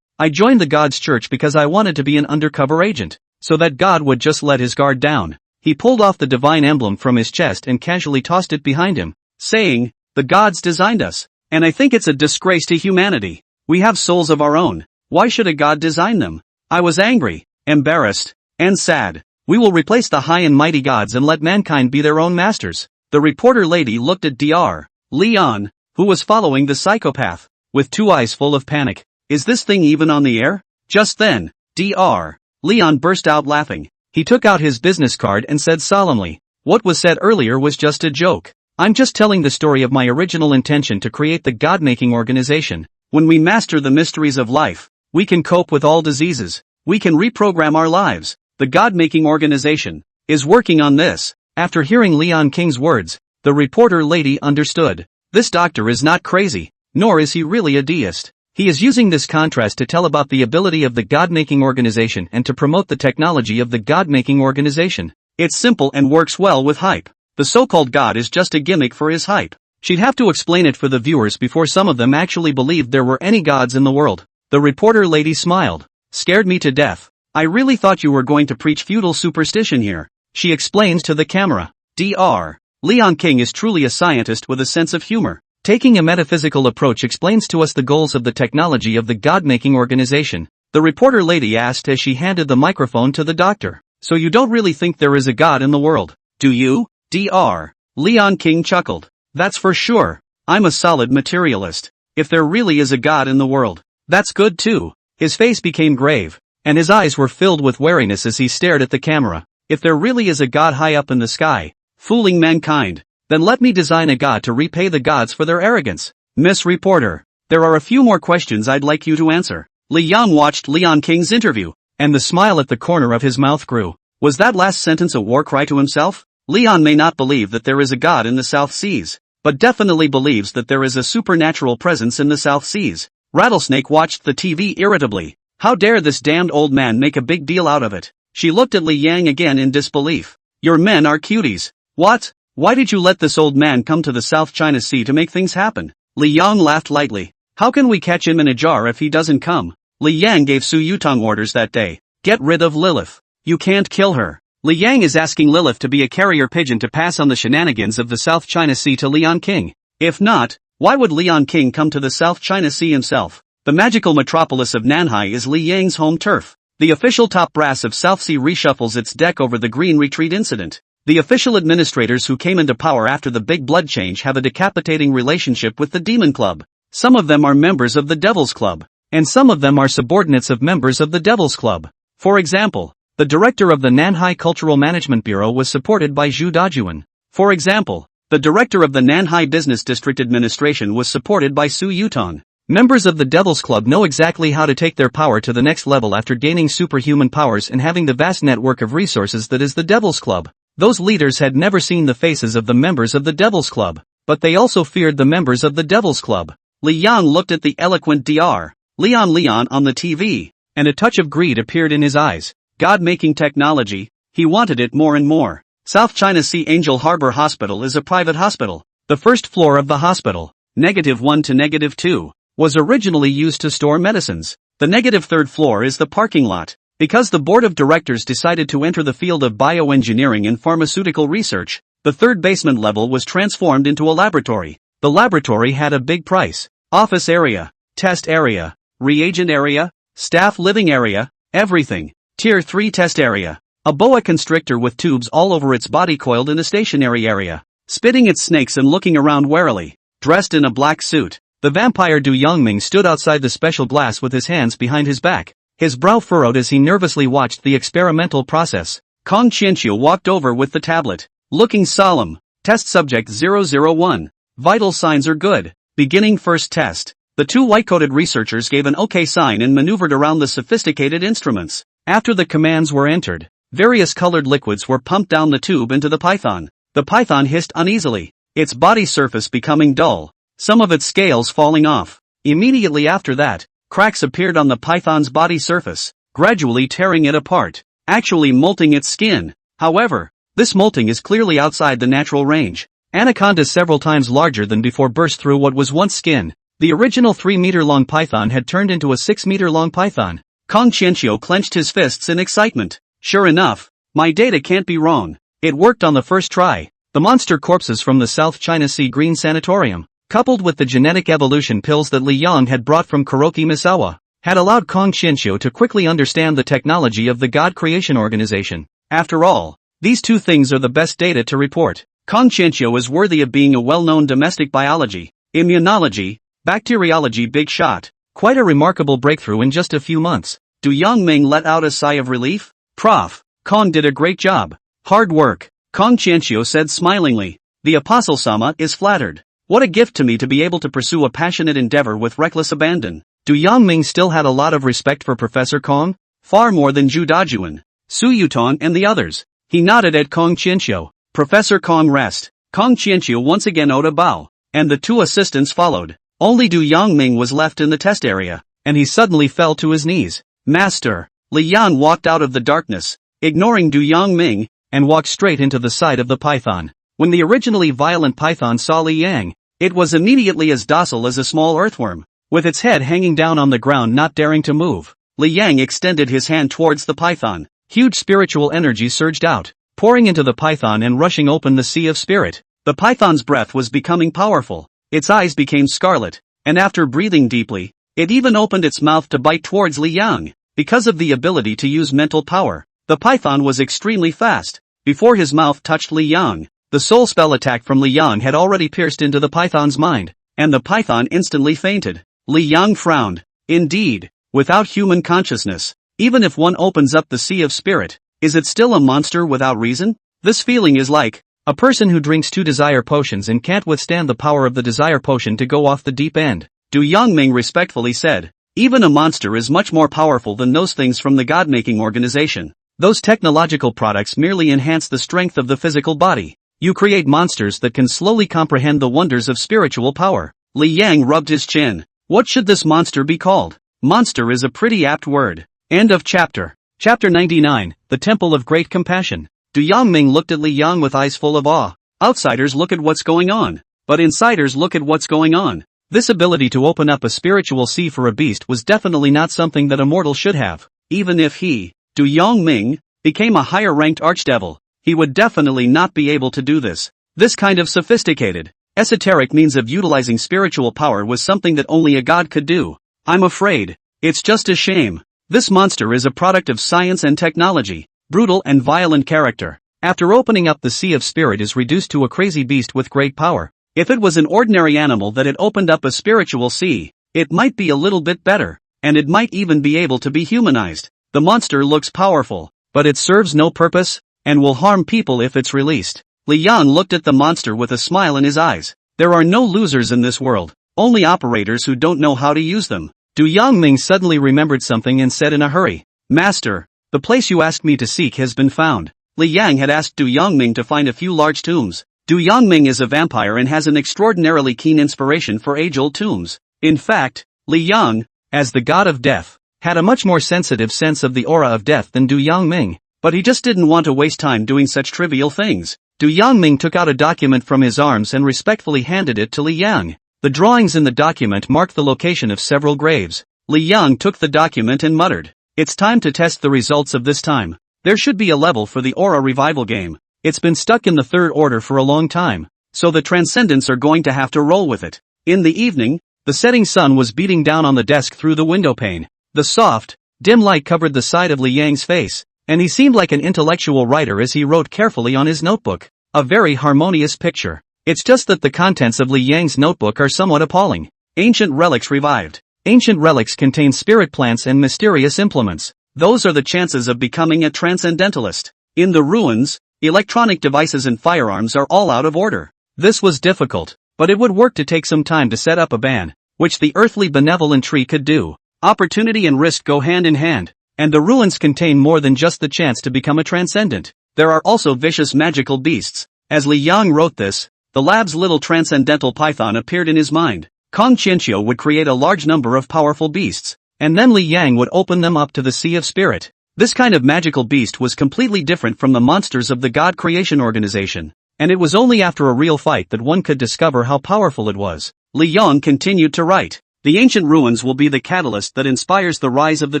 I joined the God's Church because I wanted to be an undercover agent, so that God would just let his guard down. He pulled off the divine emblem from his chest and casually tossed it behind him, saying, the gods designed us, and I think it's a disgrace to humanity. We have souls of our own. Why should a God design them? I was angry, embarrassed, and sad. We will replace the high and mighty gods and let mankind be their own masters. The reporter lady looked at Dr. Leon, who was following the psychopath, with 2 eyes full of panic. Is this thing even on the air? Just then, Dr. Leon burst out laughing. He took out his business card and said solemnly, what was said earlier was just a joke. I'm just telling the story of my original intention to create the God-making organization. When we master the mysteries of life, we can cope with all diseases. We can reprogram our lives. The God-making organization is working on this. After hearing Leon King's words, the reporter lady understood. This doctor is not crazy, nor is he really a deist. He is using this contrast to tell about the ability of the God-making organization and to promote the technology of the God-making organization. It's simple and works well with hype. The so-called God is just a gimmick for his hype. She'd have to explain it for the viewers before some of them actually believed there were any gods in the world. The reporter lady smiled. Scared me to death. I really thought you were going to preach feudal superstition here. She explains to the camera. Dr. Leon King is truly a scientist with a sense of humor. Taking a metaphysical approach explains to us the goals of the technology of the God-making organization. The reporter lady asked as she handed the microphone to the doctor. So you don't really think there is a God in the world, do you? Dr. Leon King chuckled. That's for sure. I'm a solid materialist. If there really is a God in the world, that's good too. His face became grave, and his eyes were filled with wariness as he stared at the camera. If there really is a God high up in the sky, fooling mankind, then let me design a God to repay the gods for their arrogance. Miss Reporter, there are a few more questions I'd like you to answer. Li Yang watched Leon King's interview, and the smile at the corner of his mouth grew. Was that last sentence a war cry to himself? Leon may not believe that there is a God in the South Seas, but definitely believes that there is a supernatural presence in the South Seas. Rattlesnake watched the TV irritably. How dare this damned old man make a big deal out of it? She looked at Li Yang again in disbelief. Your men are cuties. What? Why did you let this old man come to the South China Sea to make things happen? Li Yang laughed lightly. How can we catch him in a jar if he doesn't come? Li Yang gave Su Yutong orders that day. Get rid of Lilith. You can't kill her. Li Yang is asking Lilith to be a carrier pigeon to pass on the shenanigans of the South China Sea to Leon King. If not, why would Leon King come to the South China Sea himself? The magical metropolis of Nanhai is Li Yang's home turf. The official top brass of South Sea reshuffles its deck over the Green Retreat incident. The official administrators who came into power after the Big Blood change have a decapitating relationship with the Demon Club. Some of them are members of the Devil's Club, and some of them are subordinates of members of the Devil's Club. For example, the director of the Nanhai Cultural Management Bureau was supported by Zhu Dajuan. For example, the director of the Nanhai Business District Administration was supported by Su Yutong. Members of the Devil's Club know exactly how to take their power to the next level after gaining superhuman powers and having the vast network of resources that is the Devil's Club. Those leaders had never seen the faces of the members of the Devil's Club, but they also feared the members of the Devil's Club. Li Yang looked at the eloquent Dr. Leon on the TV, and a touch of greed appeared in his eyes. God-making technology, he wanted it more and more. South China Sea Angel Harbor Hospital is a private hospital. The first floor of the hospital, -1 to -2, was originally used to store medicines. The -3rd floor is the parking lot. Because the board of directors decided to enter the field of bioengineering and pharmaceutical research, the third basement level was transformed into a laboratory. The laboratory had a big price: office area, test area, reagent area, staff living area, everything. Tier 3 test area. A boa constrictor with tubes all over its body coiled in a stationary area, spitting its snakes and looking around warily. Dressed in a black suit, the vampire Du Yongming stood outside the special glass with his hands behind his back, his brow furrowed as he nervously watched the experimental process. Kong Qianqiu walked over with the tablet, looking solemn. Test subject 001. Vital signs are good. Beginning first test. The two white-coated researchers gave an OK sign and maneuvered around the sophisticated instruments. After the commands were entered, various colored liquids were pumped down the tube into the python. The python hissed uneasily, its body surface becoming dull, some of its scales falling off. Immediately after that, cracks appeared on the python's body surface, gradually tearing it apart, actually molting its skin. However, this molting is clearly outside the natural range. Anacondas several times larger than before burst through what was once skin. The original 3-meter-long python had turned into a 6-meter-long python. Kong Qianqiu clenched his fists in excitement. Sure enough, my data can't be wrong. It worked on the first try. The monster corpses from the South China Sea Green Sanatorium, coupled with the genetic evolution pills that Li Yang had brought from Kuroki Misawa, had allowed Kong Qianqiu to quickly understand the technology of the God Creation Organization. After all, these two things are the best data to report. Kong Qianqiu is worthy of being a well-known domestic biology, immunology, bacteriology big shot. Quite a remarkable breakthrough in just a few months. Du Yongming let out a sigh of relief. Prof. Kong did a great job. Hard work. Kong Qianqiu said smilingly. The Apostle Sama is flattered. What a gift to me to be able to pursue a passionate endeavor with reckless abandon. Du Yongming still had a lot of respect for Professor Kong, far more than Zhu Dajuan, Su Yutong and the others. He nodded at Kong Qianqiu. Professor Kong rest. Kong Qianqiu once again owed a bow, and the two assistants followed. Only Du Yongming was left in the test area, and he suddenly fell to his knees. Master. Li Yan walked out of the darkness, ignoring Du Yongming, and walked straight into the side of the python. When the originally violent python saw Li Yang, it was immediately as docile as a small earthworm, with its head hanging down on the ground not daring to move. Li Yang extended his hand towards the python. Huge spiritual energy surged out, pouring into the python and rushing open the sea of spirit. The python's breath was becoming powerful, its eyes became scarlet, and after breathing deeply, it even opened its mouth to bite towards Li Yang. Because of the ability to use mental power, the python was extremely fast. Before his mouth touched Li Yang, the soul spell attack from Li Yang had already pierced into the python's mind, and the python instantly fainted. Li Yang frowned. Indeed, without human consciousness, even if one opens up the sea of spirit, is it still a monster without reason? This feeling is like a person who drinks 2 desire potions and can't withstand the power of the desire potion to go off the deep end. Du Yangming respectfully said, even a monster is much more powerful than those things from the God-making organization. Those technological products merely enhance the strength of the physical body. You create monsters that can slowly comprehend the wonders of spiritual power. Li Yang rubbed his chin. What should this monster be called? Monster is a pretty apt word. End of chapter. Chapter 99, The Temple of Great Compassion. Du Yangming looked at Li Yang with eyes full of awe. Outsiders look at what's going on, but insiders look at what's going on. This ability to open up a spiritual sea for a beast was definitely not something that a mortal should have. Even if he, Du Yangming, became a higher-ranked archdevil, he would definitely not be able to do this. This kind of sophisticated, esoteric means of utilizing spiritual power was something that only a god could do. I'm afraid, it's just a shame. This monster is a product of science and technology, brutal and violent character. After opening up the sea of spirit is reduced to a crazy beast with great power. If it was an ordinary animal that had opened up a spiritual sea, it might be a little bit better, and it might even be able to be humanized. The monster looks powerful, but it serves no purpose, and will harm people if it's released. Li Yang looked at the monster with a smile in his eyes. There are no losers in this world, only operators who don't know how to use them. Du Yangming suddenly remembered something and said in a hurry, Master, the place you asked me to seek has been found. Li Yang had asked Du Yangming to find a few large tombs. Du Yangming is a vampire and has an extraordinarily keen inspiration for age-old tombs. In fact, Li Yang, as the god of death, had a much more sensitive sense of the aura of death than Du Yangming, but he just didn't want to waste time doing such trivial things. Du Yangming took out a document from his arms and respectfully handed it to Li Yang. The drawings in the document marked the location of several graves. Li Yang took the document and muttered, it's time to test the results of this time. There should be a level for the aura revival game. It's been stuck in the third order for a long time, so the Transcendents are going to have to roll with it. In the evening, the setting sun was beating down on the desk through the window pane. The soft, dim light covered the side of Li Yang's face, and he seemed like an intellectual writer as he wrote carefully on his notebook. A very harmonious picture. It's just that the contents of Li Yang's notebook are somewhat appalling. Ancient relics revived. Ancient relics contain spirit plants and mysterious implements. Those are the chances of becoming a transcendentalist. In the ruins, electronic devices and firearms are all out of order. This was difficult, but it would work to take some time to set up a ban, which the earthly benevolent tree could do. Opportunity and risk go hand in hand, and the ruins contain more than just the chance to become a transcendent. There are also vicious magical beasts. As Li Yang wrote this, the lab's little transcendental python appeared in his mind. Kong Qianqiu would create a large number of powerful beasts, and then Li Yang would open them up to the Sea of Spirit. This kind of magical beast was completely different from the monsters of the God Creation Organization, and it was only after a real fight that one could discover how powerful it was. Li Yang continued to write. The ancient ruins will be the catalyst that inspires the rise of the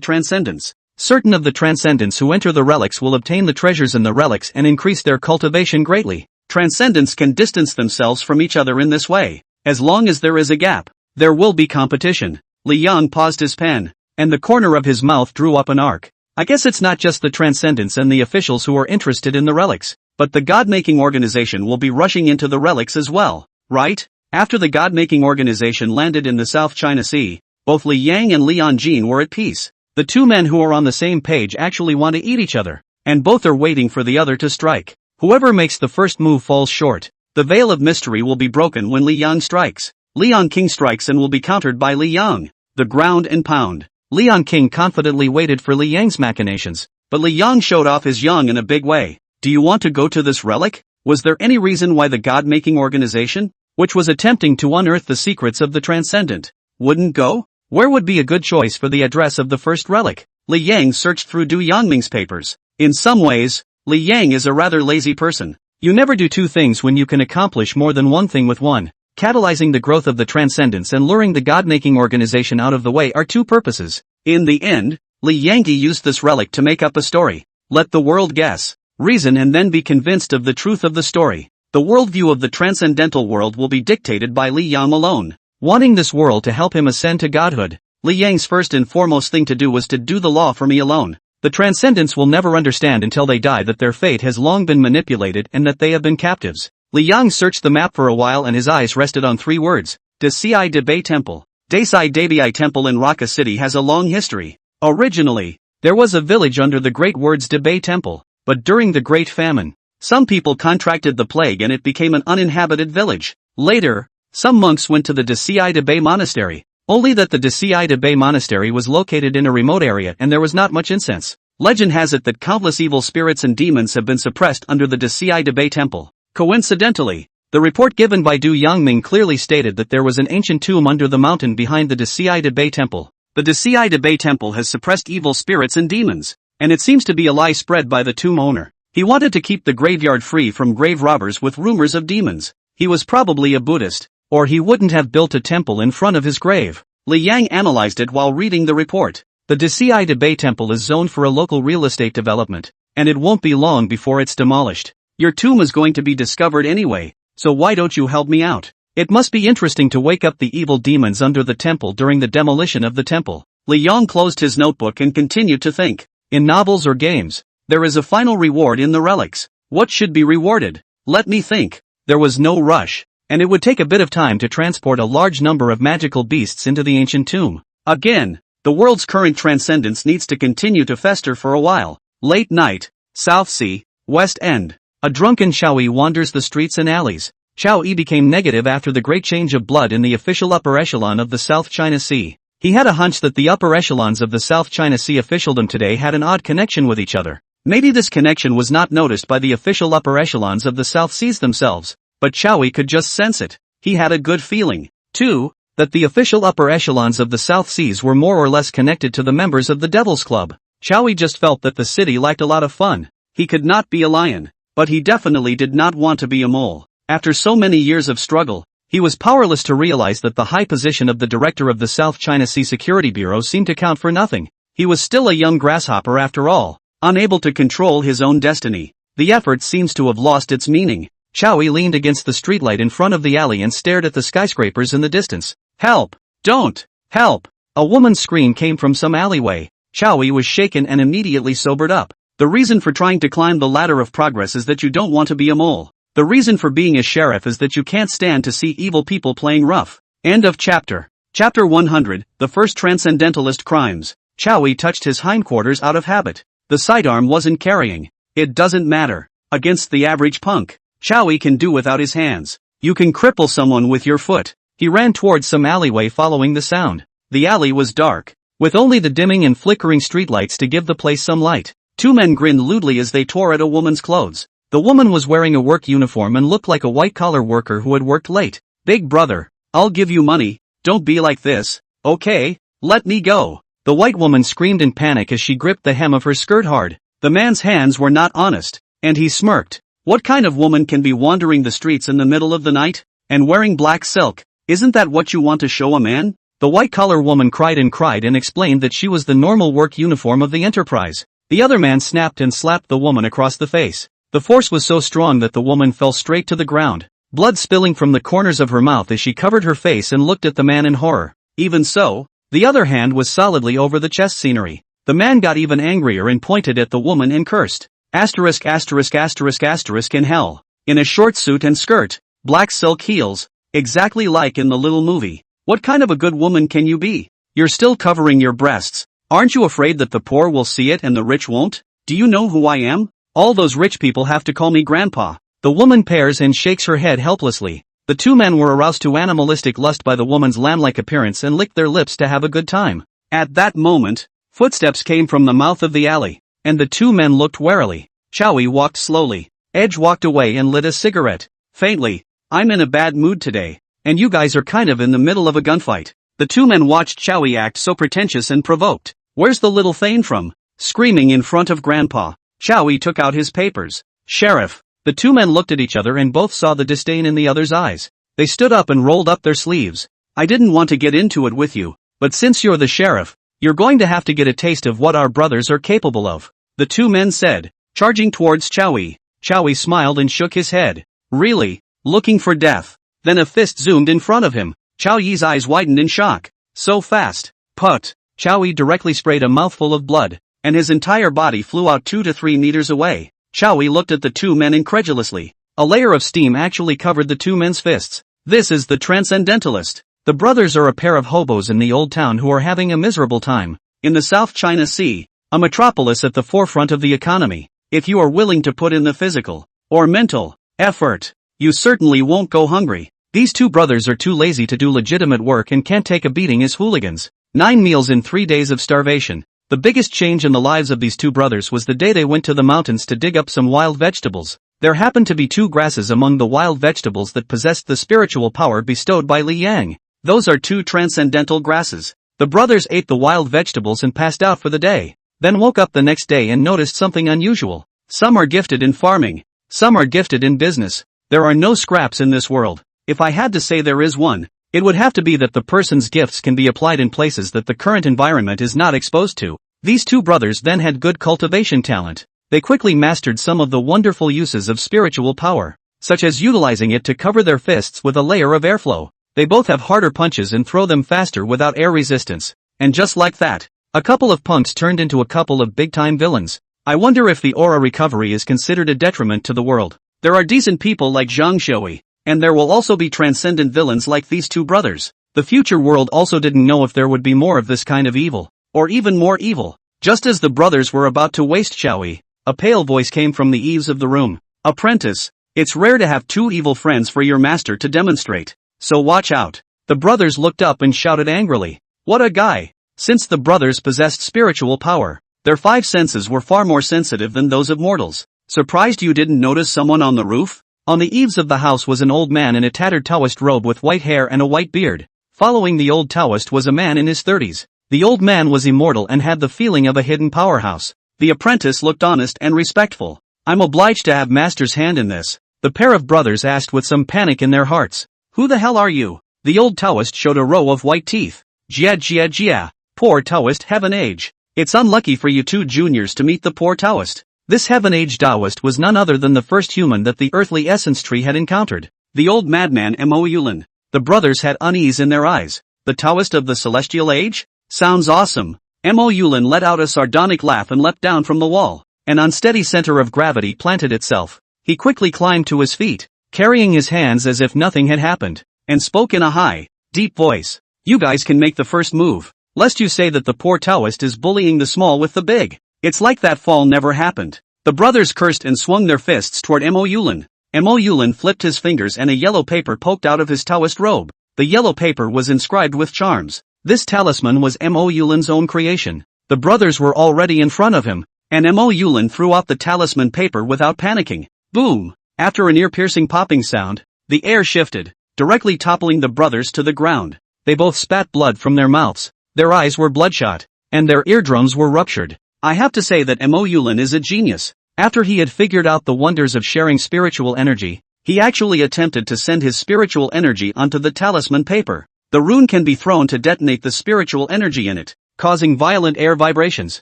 Transcendents. Certain of the Transcendents who enter the relics will obtain the treasures in the relics and increase their cultivation greatly. Transcendents can distance themselves from each other in this way. As long as there is a gap, there will be competition. Li Yang paused his pen, and the corner of his mouth drew up an arc. I guess it's not just the Transcendents and the officials who are interested in the relics, but the God-making organization will be rushing into the relics as well, right? After the God-making organization landed in the South China Sea, both Li Yang and Lian Jin were at peace. The two men who are on the same page actually want to eat each other, and both are waiting for the other to strike. Whoever makes the first move falls short. The veil of mystery will be broken when Li Yang strikes. Lian King strikes and will be countered by Li Yang. The ground and pound. Lian King confidently waited for Li Yang's machinations, but Li Yang showed off his yang in a big way. Do you want to go to this relic? Was there any reason why the God-making organization, which was attempting to unearth the secrets of the Transcendent, wouldn't go? Where would be a good choice for the address of the first relic? Li Yang searched through Du Yangming's papers. In some ways, Li Yang is a rather lazy person. You never do two things when you can accomplish more than one thing with one. Catalyzing the growth of the Transcendents and luring the God-making organization out of the way are two purposes. In the end, Li Yangji used this relic to make up a story. Let the world guess, reason and then be convinced of the truth of the story. The worldview of the transcendental world will be dictated by Li Yang alone. Wanting this world to help him ascend to godhood, Li Yang's first and foremost thing to do was to do the law for me alone. The transcendents will never understand until they die that their fate has long been manipulated and that they have been captives. Li Yang searched the map for a while and his eyes rested on 3 words. Desai de Bay Temple. Desai Debai Temple in Raqqa City has a long history. Originally, there was a village under the great words de Bay Temple, but during the Great Famine, some people contracted the plague and it became an uninhabited village. Later, some monks went to the Desai de Bay Monastery, only that the Desai de Bay Monastery was located in a remote area and there was not much incense. Legend has it that countless evil spirits and demons have been suppressed under the Desai de Bay Temple. Coincidentally, the report given by Du Yangming clearly stated that there was an ancient tomb under the mountain behind the Desai de Bay Temple. The Desai de Bay Temple has suppressed evil spirits and demons, and it seems to be a lie spread by the tomb owner. He wanted to keep the graveyard free from grave robbers with rumors of demons. He was probably a Buddhist, or he wouldn't have built a temple in front of his grave. Li Yang analyzed it while reading the report. The Desai de Bay Temple is zoned for a local real estate development, and it won't be long before it's demolished. Your tomb is going to be discovered anyway, so why don't you help me out? It must be interesting to wake up the evil demons under the temple during the demolition of the temple. Li Yang closed his notebook and continued to think. In novels or games, there is a final reward in the relics. What should be rewarded? Let me think. There was no rush, and it would take a bit of time to transport a large number of magical beasts into the ancient tomb. Again, the world's current transcendence needs to continue to fester for a while. Late night, South Sea, West End. A drunken Xiao Yi wanders the streets and alleys. Xiao Yi became negative after the great change of blood in the official upper echelon of the South China Sea. He had a hunch that the upper echelons of the South China Sea officialdom today had an odd connection with each other. Maybe this connection was not noticed by the official upper echelons of the South Seas themselves, but Xiao Yi could just sense it. He had a good feeling, too, that the official upper echelons of the South Seas were more or less connected to the members of the Devil's Club. Xiao Yi just felt that the city liked a lot of fun. He could not be a lion, but he definitely did not want to be a mole. After so many years of struggle, he was powerless to realize that the high position of the director of the South China Sea Security Bureau seemed to count for nothing. He was still a young grasshopper after all, unable to control his own destiny. The effort seems to have lost its meaning. Xiao Yi leaned against the streetlight in front of the alley and stared at the skyscrapers in the distance. Help! Don't! Help! A woman's scream came from some alleyway. Xiao Yi was shaken and immediately sobered up. The reason for trying to climb the ladder of progress is that you don't want to be a mole. The reason for being a sheriff is that you can't stand to see evil people playing rough. End of chapter. Chapter 100, The First Transcendentalist Crimes. Xiao Yi touched his hindquarters out of habit. The sidearm wasn't carrying. It doesn't matter. Against the average punk, Xiao Yi can do without his hands. You can cripple someone with your foot. He ran towards some alleyway following the sound. The alley was dark, with only the dimming and flickering streetlights to give the place some light. 2 men grinned lewdly as they tore at a woman's clothes. The woman was wearing a work uniform and looked like a white-collar worker who had worked late. Big brother, I'll give you money, don't be like this, okay? Let me go. The white woman screamed in panic as she gripped the hem of her skirt hard. The man's hands were not honest, and he smirked. What kind of woman can be wandering the streets in the middle of the night, and wearing black silk? Isn't that what you want to show a man? The white-collar woman cried and explained that she was the normal work uniform of the enterprise. The other man snapped and slapped the woman across the face. The force was so strong that the woman fell straight to the ground, blood spilling from the corners of her mouth as she covered her face and looked at the man in horror. Even so, the other hand was solidly over the chest scenery. The man got even angrier and pointed at the woman and cursed. Asterisk asterisk asterisk asterisk in hell. In a short suit and skirt, black silk heels, exactly like in the little movie. What kind of a good woman can you be? You're still covering your breasts. Aren't you afraid that the poor will see it and the rich won't? Do you know who I am? All those rich people have to call me grandpa. The woman pairs and shakes her head helplessly. The 2 men were aroused to animalistic lust by the woman's lamb-like appearance and licked their lips to have a good time. At that moment, footsteps came from the mouth of the alley, and the 2 men looked warily. Xiao Yi walked slowly. Edge walked away and lit a cigarette. Faintly, I'm in a bad mood today, and you guys are kind of in the middle of a gunfight. The 2 men watched Xiao Yi act so pretentious and provoked. Where's the little thane from? Screaming in front of grandpa. Xiao Yi took out his papers. Sheriff. The 2 men looked at each other and both saw the disdain in the other's eyes. They stood up and rolled up their sleeves. I didn't want to get into it with you, but since you're the sheriff, you're going to have to get a taste of what our brothers are capable of, the 2 men said, charging towards Xiao Yi. Xiao Yi smiled and shook his head. Really? Looking for death? Then a fist zoomed in front of him. Chao Yi's eyes widened in shock. So fast. Put. Chao Yi directly sprayed a mouthful of blood, and his entire body flew out 2 to 3 meters away. Chao Yi looked at the two men incredulously. A layer of steam actually covered the two men's fists. This is the Transcendentalist. The brothers are a pair of hobos in the old town who are having a miserable time. In the South China Sea, a metropolis at the forefront of the economy. If you are willing to put in the physical or mental effort, you certainly won't go hungry. These two brothers are too lazy to do legitimate work and can't take a beating as hooligans. 9 meals in 3 days of starvation. The biggest change in the lives of these two brothers was the day they went to the mountains to dig up some wild vegetables. There happened to be 2 grasses among the wild vegetables that possessed the spiritual power bestowed by Li Yang. Those are 2 transcendental grasses. The brothers ate the wild vegetables and passed out for the day. Then woke up the next day and noticed something unusual. Some are gifted in farming. Some are gifted in business. There are no scraps in this world. If I had to say there is one, it would have to be that the person's gifts can be applied in places that the current environment is not exposed to. These two brothers then had good cultivation talent. They quickly mastered some of the wonderful uses of spiritual power, such as utilizing it to cover their fists with a layer of airflow. They both have harder punches and throw them faster without air resistance. And just like that, a couple of punks turned into a couple of big-time villains. I wonder if the aura recovery is considered a detriment to the world. There are decent people like Zhang Shui, and there will also be transcendent villains like these two brothers. The future world also didn't know if there would be more of this kind of evil, or even more evil. Just as the brothers were about to waste Xiaoyi, a pale voice came from the eaves of the room. Apprentice, it's rare to have 2 evil friends for your master to demonstrate, so watch out. The brothers looked up and shouted angrily. What a guy! Since the brothers possessed spiritual power, their 5 senses were far more sensitive than those of mortals. Surprised you didn't notice someone on the roof? On the eaves of the house was an old man in a tattered Taoist robe with white hair and a white beard. Following the old Taoist was a man in his 30s. The old man was immortal and had the feeling of a hidden powerhouse. The apprentice looked honest and respectful. I'm obliged to have master's hand in this, the pair of brothers asked with some panic in their hearts. Who the hell are you? The old Taoist showed a row of white teeth. Jia. Poor Taoist Heaven Age. It's unlucky for you 2 juniors to meet the poor Taoist. This Heaven-Age Taoist was none other than the first human that the earthly essence tree had encountered. The old madman Mo Yulin. The brothers had unease in their eyes. The Taoist of the celestial age? Sounds awesome. Mo Yulin let out a sardonic laugh and leapt down from the wall. An unsteady center of gravity planted itself. He quickly climbed to his feet, carrying his hands as if nothing had happened, and spoke in a high, deep voice. You guys can make the first move, lest you say that the poor Taoist is bullying the small with the big. It's like that fall never happened. The brothers cursed and swung their fists toward Mo Yulin. Mo Yulin flipped his fingers and a yellow paper poked out of his Taoist robe. The yellow paper was inscribed with charms. This talisman was Mo Yulin's own creation. The brothers were already in front of him, and Mo Yulin threw out the talisman paper without panicking. Boom! After an ear-piercing popping sound, the air shifted, directly toppling the brothers to the ground. They both spat blood from their mouths. Their eyes were bloodshot, and their eardrums were ruptured. I have to say that Mo Yulin is a genius. After he had figured out the wonders of sharing spiritual energy, he actually attempted to send his spiritual energy onto the talisman paper. The rune can be thrown to detonate the spiritual energy in it, causing violent air vibrations.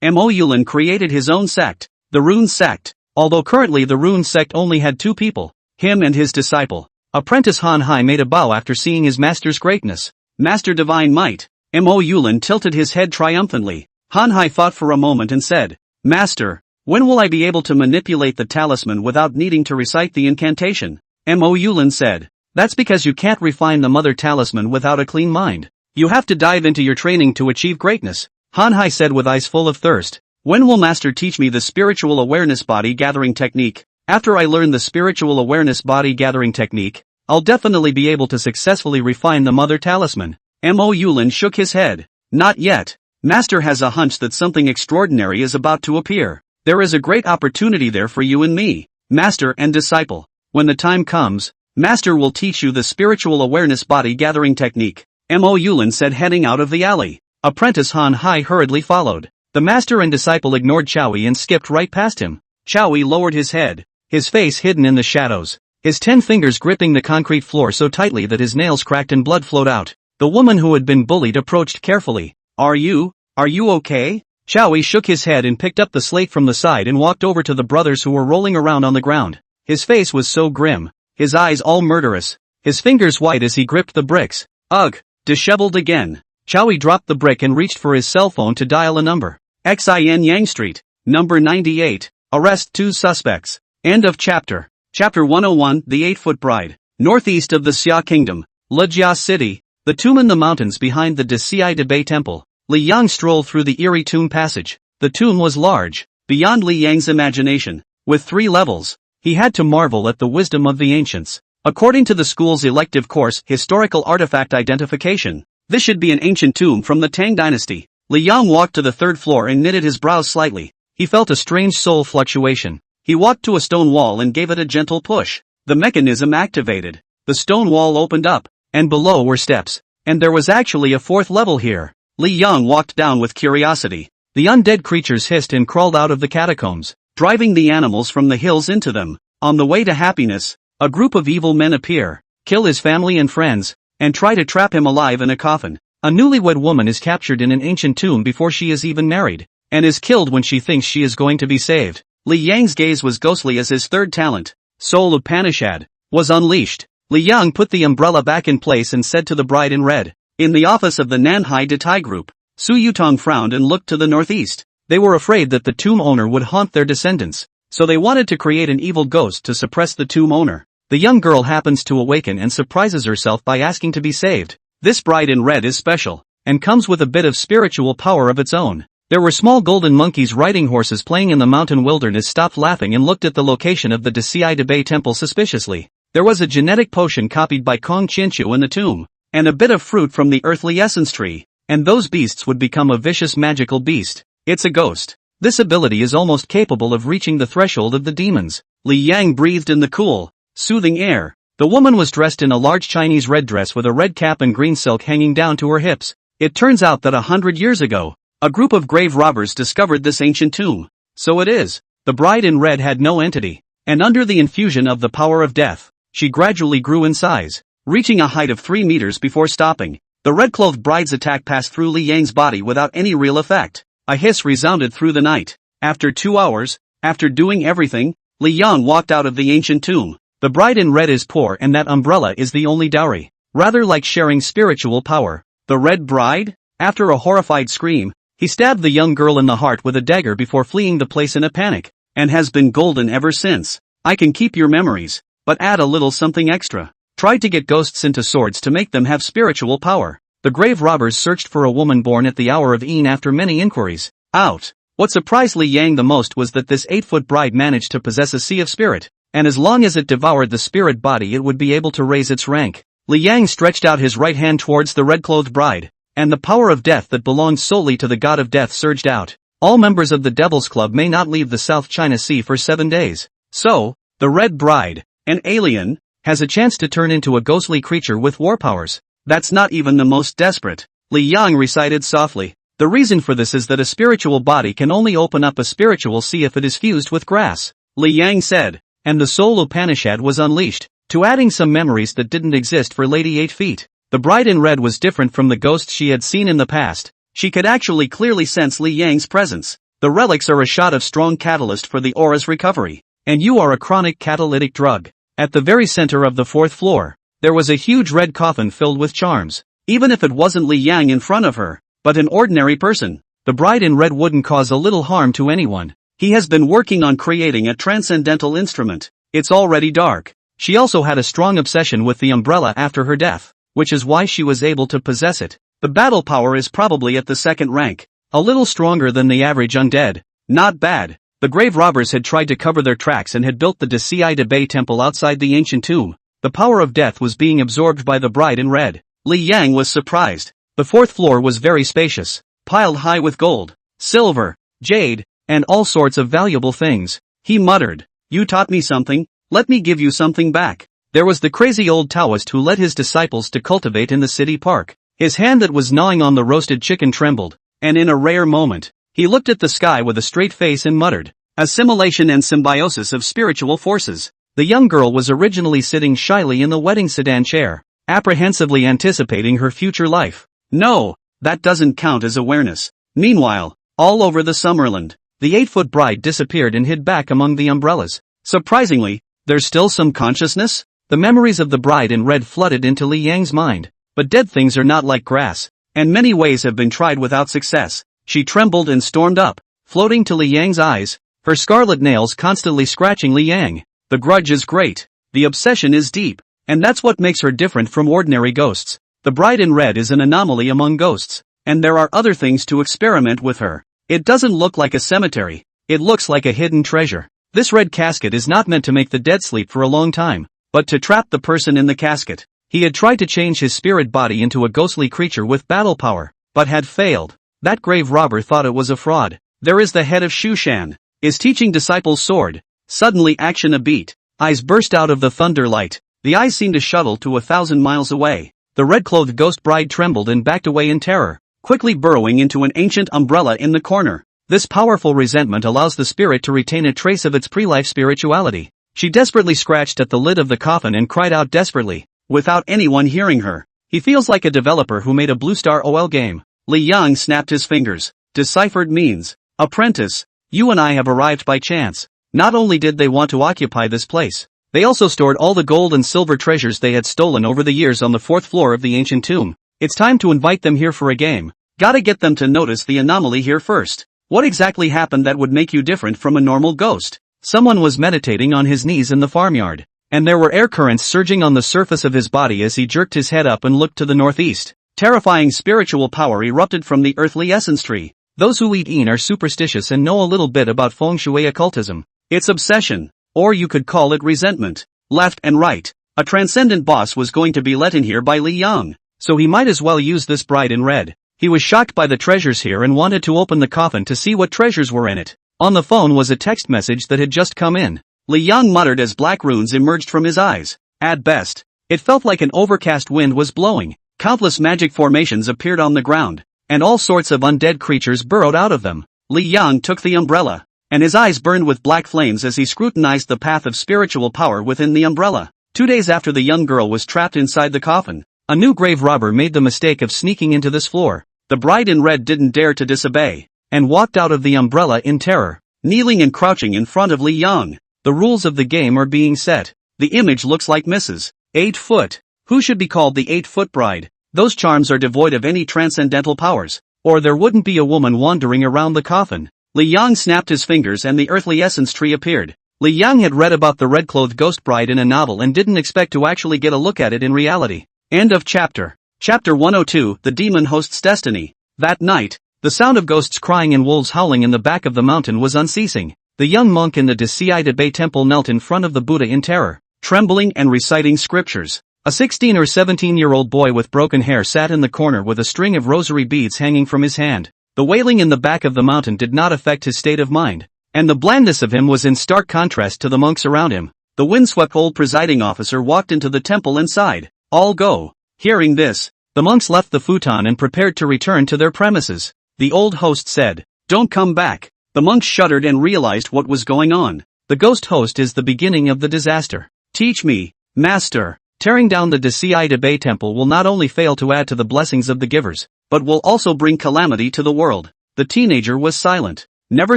Mo Yulin created his own sect, the Rune Sect. Although currently the Rune Sect only had 2 people, him and his disciple. Apprentice Han Hai made a bow after seeing his master's greatness. Master Divine Might. Mo Yulin tilted his head triumphantly. Han Hai thought for a moment and said, Master, when will I be able to manipulate the talisman without needing to recite the incantation? Mo Yulin said, that's because you can't refine the mother talisman without a clean mind. You have to dive into your training to achieve greatness. Han Hai said with eyes full of thirst. When will Master teach me the spiritual awareness body gathering technique? After I learn the spiritual awareness body gathering technique, I'll definitely be able to successfully refine the mother talisman. Mo Yulin shook his head. Not yet. Master has a hunch that something extraordinary is about to appear. There is a great opportunity there for you and me, Master and disciple. When the time comes, Master will teach you the spiritual awareness body gathering technique, Mo Yulin said, heading out of the alley. Apprentice Han Hai hurriedly followed. The master and disciple ignored Xiaoyi and skipped right past him. Xiaoyi lowered his head, his face hidden in the shadows, his 10 fingers gripping the concrete floor so tightly that his nails cracked and blood flowed out. The woman who had been bullied approached carefully. Are you okay? Xiaoyi shook his head and picked up the slate from the side and walked over to the brothers who were rolling around on the ground. His face was so grim, his eyes all murderous, his fingers white as he gripped the bricks. Ugh, disheveled again. Chowie dropped the brick and reached for his cell phone to dial a number. Xin Yang Street, number 98, arrest 2 suspects. End of chapter. Chapter 101, The 8-Foot Bride. Northeast of the Xia Kingdom, Lejia City, the tomb in the mountains behind the Decii Bei Temple. Li Yang strolled through the eerie tomb passage. The tomb was large, beyond Li Yang's imagination, with 3 levels. He had to marvel at the wisdom of the ancients. According to the school's elective course, Historical Artifact Identification, this should be an ancient tomb from the Tang Dynasty. Li Yang walked to the 3rd floor and knitted his brows slightly. He felt a strange soul fluctuation. He walked to a stone wall and gave it a gentle push. The mechanism activated. The stone wall opened up, and below were steps. And there was actually a 4th level here. Li Yang walked down with curiosity. The undead creatures hissed and crawled out of the catacombs, driving the animals from the hills into them. On the way to happiness, a group of evil men appear, kill his family and friends, and try to trap him alive in a coffin. A newlywed woman is captured in an ancient tomb before she is even married, and is killed when she thinks she is going to be saved. Li Yang's gaze was ghostly as his 3rd talent, Soul of Upanishad, was unleashed. Li Yang put the umbrella back in place and said to the bride in red. In the office of the Nanhai Datai Group, Su Yutong frowned and looked to the northeast. They were afraid that the tomb owner would haunt their descendants, so they wanted to create an evil ghost to suppress the tomb owner. The young girl happens to awaken and surprises herself by asking to be saved. This bride in red is special, and comes with a bit of spiritual power of its own. There were small golden monkeys riding horses playing in the mountain wilderness stopped laughing and looked at the location of the Decii Bei Temple suspiciously. There was a genetic potion copied by Kong Qianqiu in the tomb, and a bit of fruit from the earthly essence tree, and those beasts would become a vicious magical beast. It's a ghost. This ability is almost capable of reaching the threshold of the demons. Li Yang breathed in the cool, soothing air. The woman was dressed in a large Chinese red dress with a red cap and green silk hanging down to her hips. It turns out that 100 years ago, a group of grave robbers discovered this ancient tomb. So it is. The bride in red had no entity, and under the infusion of the power of death, she gradually grew in size, reaching a height of 3 meters before stopping. The red-clothed bride's attack passed through Li Yang's body without any real effect. A hiss resounded through the night. After 2 hours, after doing everything, Li Yang walked out of the ancient tomb. The bride in red is poor and that umbrella is the only dowry. Rather like sharing spiritual power. The red bride? After a horrified scream, he stabbed the young girl in the heart with a dagger before fleeing the place in a panic, and has been golden ever since. I can keep your memories, but add a little something extra. Tried to get ghosts into swords to make them have spiritual power. The grave robbers searched for a woman born at the hour of Een after many inquiries. Out. What surprised Li Yang the most was that this 8-foot bride managed to possess a sea of spirit, and as long as it devoured the spirit body it would be able to raise its rank. Li Yang stretched out his right hand towards the red-clothed bride, and the power of death that belonged solely to the god of death surged out. All members of the Devil's Club may not leave the South China Sea for 7 days. So, the red bride, an alien, has a chance to turn into a ghostly creature with war powers. That's not even the most desperate. Li Yang recited softly. The reason for this is that a spiritual body can only open up a spiritual sea if it is fused with grass. Li Yang said, and the soul Upanishad was unleashed, to adding some memories that didn't exist for Lady 8 Feet. The bride in red was different from the ghosts she had seen in the past. She could actually clearly sense Li Yang's presence. The relics are a shot of strong catalyst for the aura's recovery, and you are a chronic catalytic drug. At the very center of the 4th floor, there was a huge red coffin filled with charms. Even if it wasn't Li Yang in front of her, but an ordinary person, the bride in red wouldn't cause a little harm to anyone. He has been working on creating a transcendental instrument. It's already dark. She also had a strong obsession with the umbrella after her death, which is why she was able to possess it. The battle power is probably at the 2nd rank, a little stronger than the average undead. Not bad. The grave robbers had tried to cover their tracks and had built the Decii Bei Temple outside the ancient tomb. The power of death was being absorbed by the bride in red. Li Yang was surprised. The 4th floor was very spacious, piled high with gold, silver, jade, and all sorts of valuable things. He muttered, "You taught me something, let me give you something back." There was the crazy old Taoist who led his disciples to cultivate in the city park. His hand that was gnawing on the roasted chicken trembled, and in a rare moment, he looked at the sky with a straight face and muttered, "Assimilation and symbiosis of spiritual forces." The young girl was originally sitting shyly in the wedding sedan chair, apprehensively anticipating her future life. No, that doesn't count as awareness. Meanwhile, all over the Summerland, the 8-foot bride disappeared and hid back among the umbrellas. Surprisingly, there's still some consciousness? The memories of the bride in red flooded into Li Yang's mind. But dead things are not like grass, and many ways have been tried without success. She trembled and stormed up, floating to Li Yang's eyes, her scarlet nails constantly scratching Li Yang. The grudge is great. The obsession is deep. And that's what makes her different from ordinary ghosts. The bride in red is an anomaly among ghosts, and there are other things to experiment with her. It doesn't look like a cemetery. It looks like a hidden treasure. This red casket is not meant to make the dead sleep for a long time, but to trap the person in the casket. He had tried to change his spirit body into a ghostly creature with battle power, but had failed. That grave robber thought it was a fraud. There is the head of Shushan, is teaching disciples sword. Suddenly action a beat. Eyes burst out of the thunder light. The eyes seemed to shuttle to 1,000 miles away. The red-clothed ghost bride trembled and backed away in terror, quickly burrowing into an ancient umbrella in the corner. This powerful resentment allows the spirit to retain a trace of its pre-life spirituality. She desperately scratched at the lid of the coffin and cried out desperately, without anyone hearing her. He feels like a developer who made a Blue Star OL game. Li Yang snapped his fingers. Deciphered means, apprentice, you and I have arrived by chance. Not only did they want to occupy this place, they also stored all the gold and silver treasures they had stolen over the years on the 4th floor of the ancient tomb. It's time to invite them here for a game. Gotta get them to notice the anomaly here first. What exactly happened that would make you different from a normal ghost? Someone was meditating on his knees in the farmyard, and there were air currents surging on the surface of his body as he jerked his head up and looked to the northeast. Terrifying spiritual power erupted from the earthly essence tree. Those who eat are superstitious and know a little bit about feng shui occultism. It's obsession, or you could call it resentment. Left and right, a transcendent boss was going to be let in here by Li Yang, so he might as well use this bride in red. He was shocked by the treasures here and wanted to open the coffin to see what treasures were in it. On the phone was a text message that had just come in. Li Yang muttered as black runes emerged from his eyes. At best, it felt like an overcast wind was blowing. Countless magic formations appeared on the ground, and all sorts of undead creatures burrowed out of them. Li Yang took the umbrella, and his eyes burned with black flames as he scrutinized the path of spiritual power within the umbrella. 2 days after the young girl was trapped inside the coffin, a new grave robber made the mistake of sneaking into this floor. The bride in red didn't dare to disobey, and walked out of the umbrella in terror, kneeling and crouching in front of Li Yang. The rules of the game are being set. The image looks like Mrs. 8 foot. Who should be called the 8-foot bride? Those charms are devoid of any transcendental powers, or there wouldn't be a woman wandering around the coffin. Li Yang snapped his fingers and the earthly essence tree appeared. Li Yang had read about the red-clothed ghost bride in a novel and didn't expect to actually get a look at it in reality. End of chapter. Chapter 102, The Demon Host's Destiny. That night, the sound of ghosts crying and wolves howling in the back of the mountain was unceasing. The young monk in the Deci Bei temple knelt in front of the Buddha in terror, trembling and reciting scriptures. A 16 or 17-year-old boy with broken hair sat in the corner with a string of rosary beads hanging from his hand. The wailing in the back of the mountain did not affect his state of mind, and the blandness of him was in stark contrast to the monks around him. The windswept old presiding officer walked into the temple and sighed, "All go." Hearing this, the monks left the futon and prepared to return to their premises. The old host said, "Don't come back." The monks shuddered and realized what was going on. The ghost host is the beginning of the disaster. "Teach me, master." Tearing down the Deci Bei temple will not only fail to add to the blessings of the givers, but will also bring calamity to the world. The teenager was silent. Never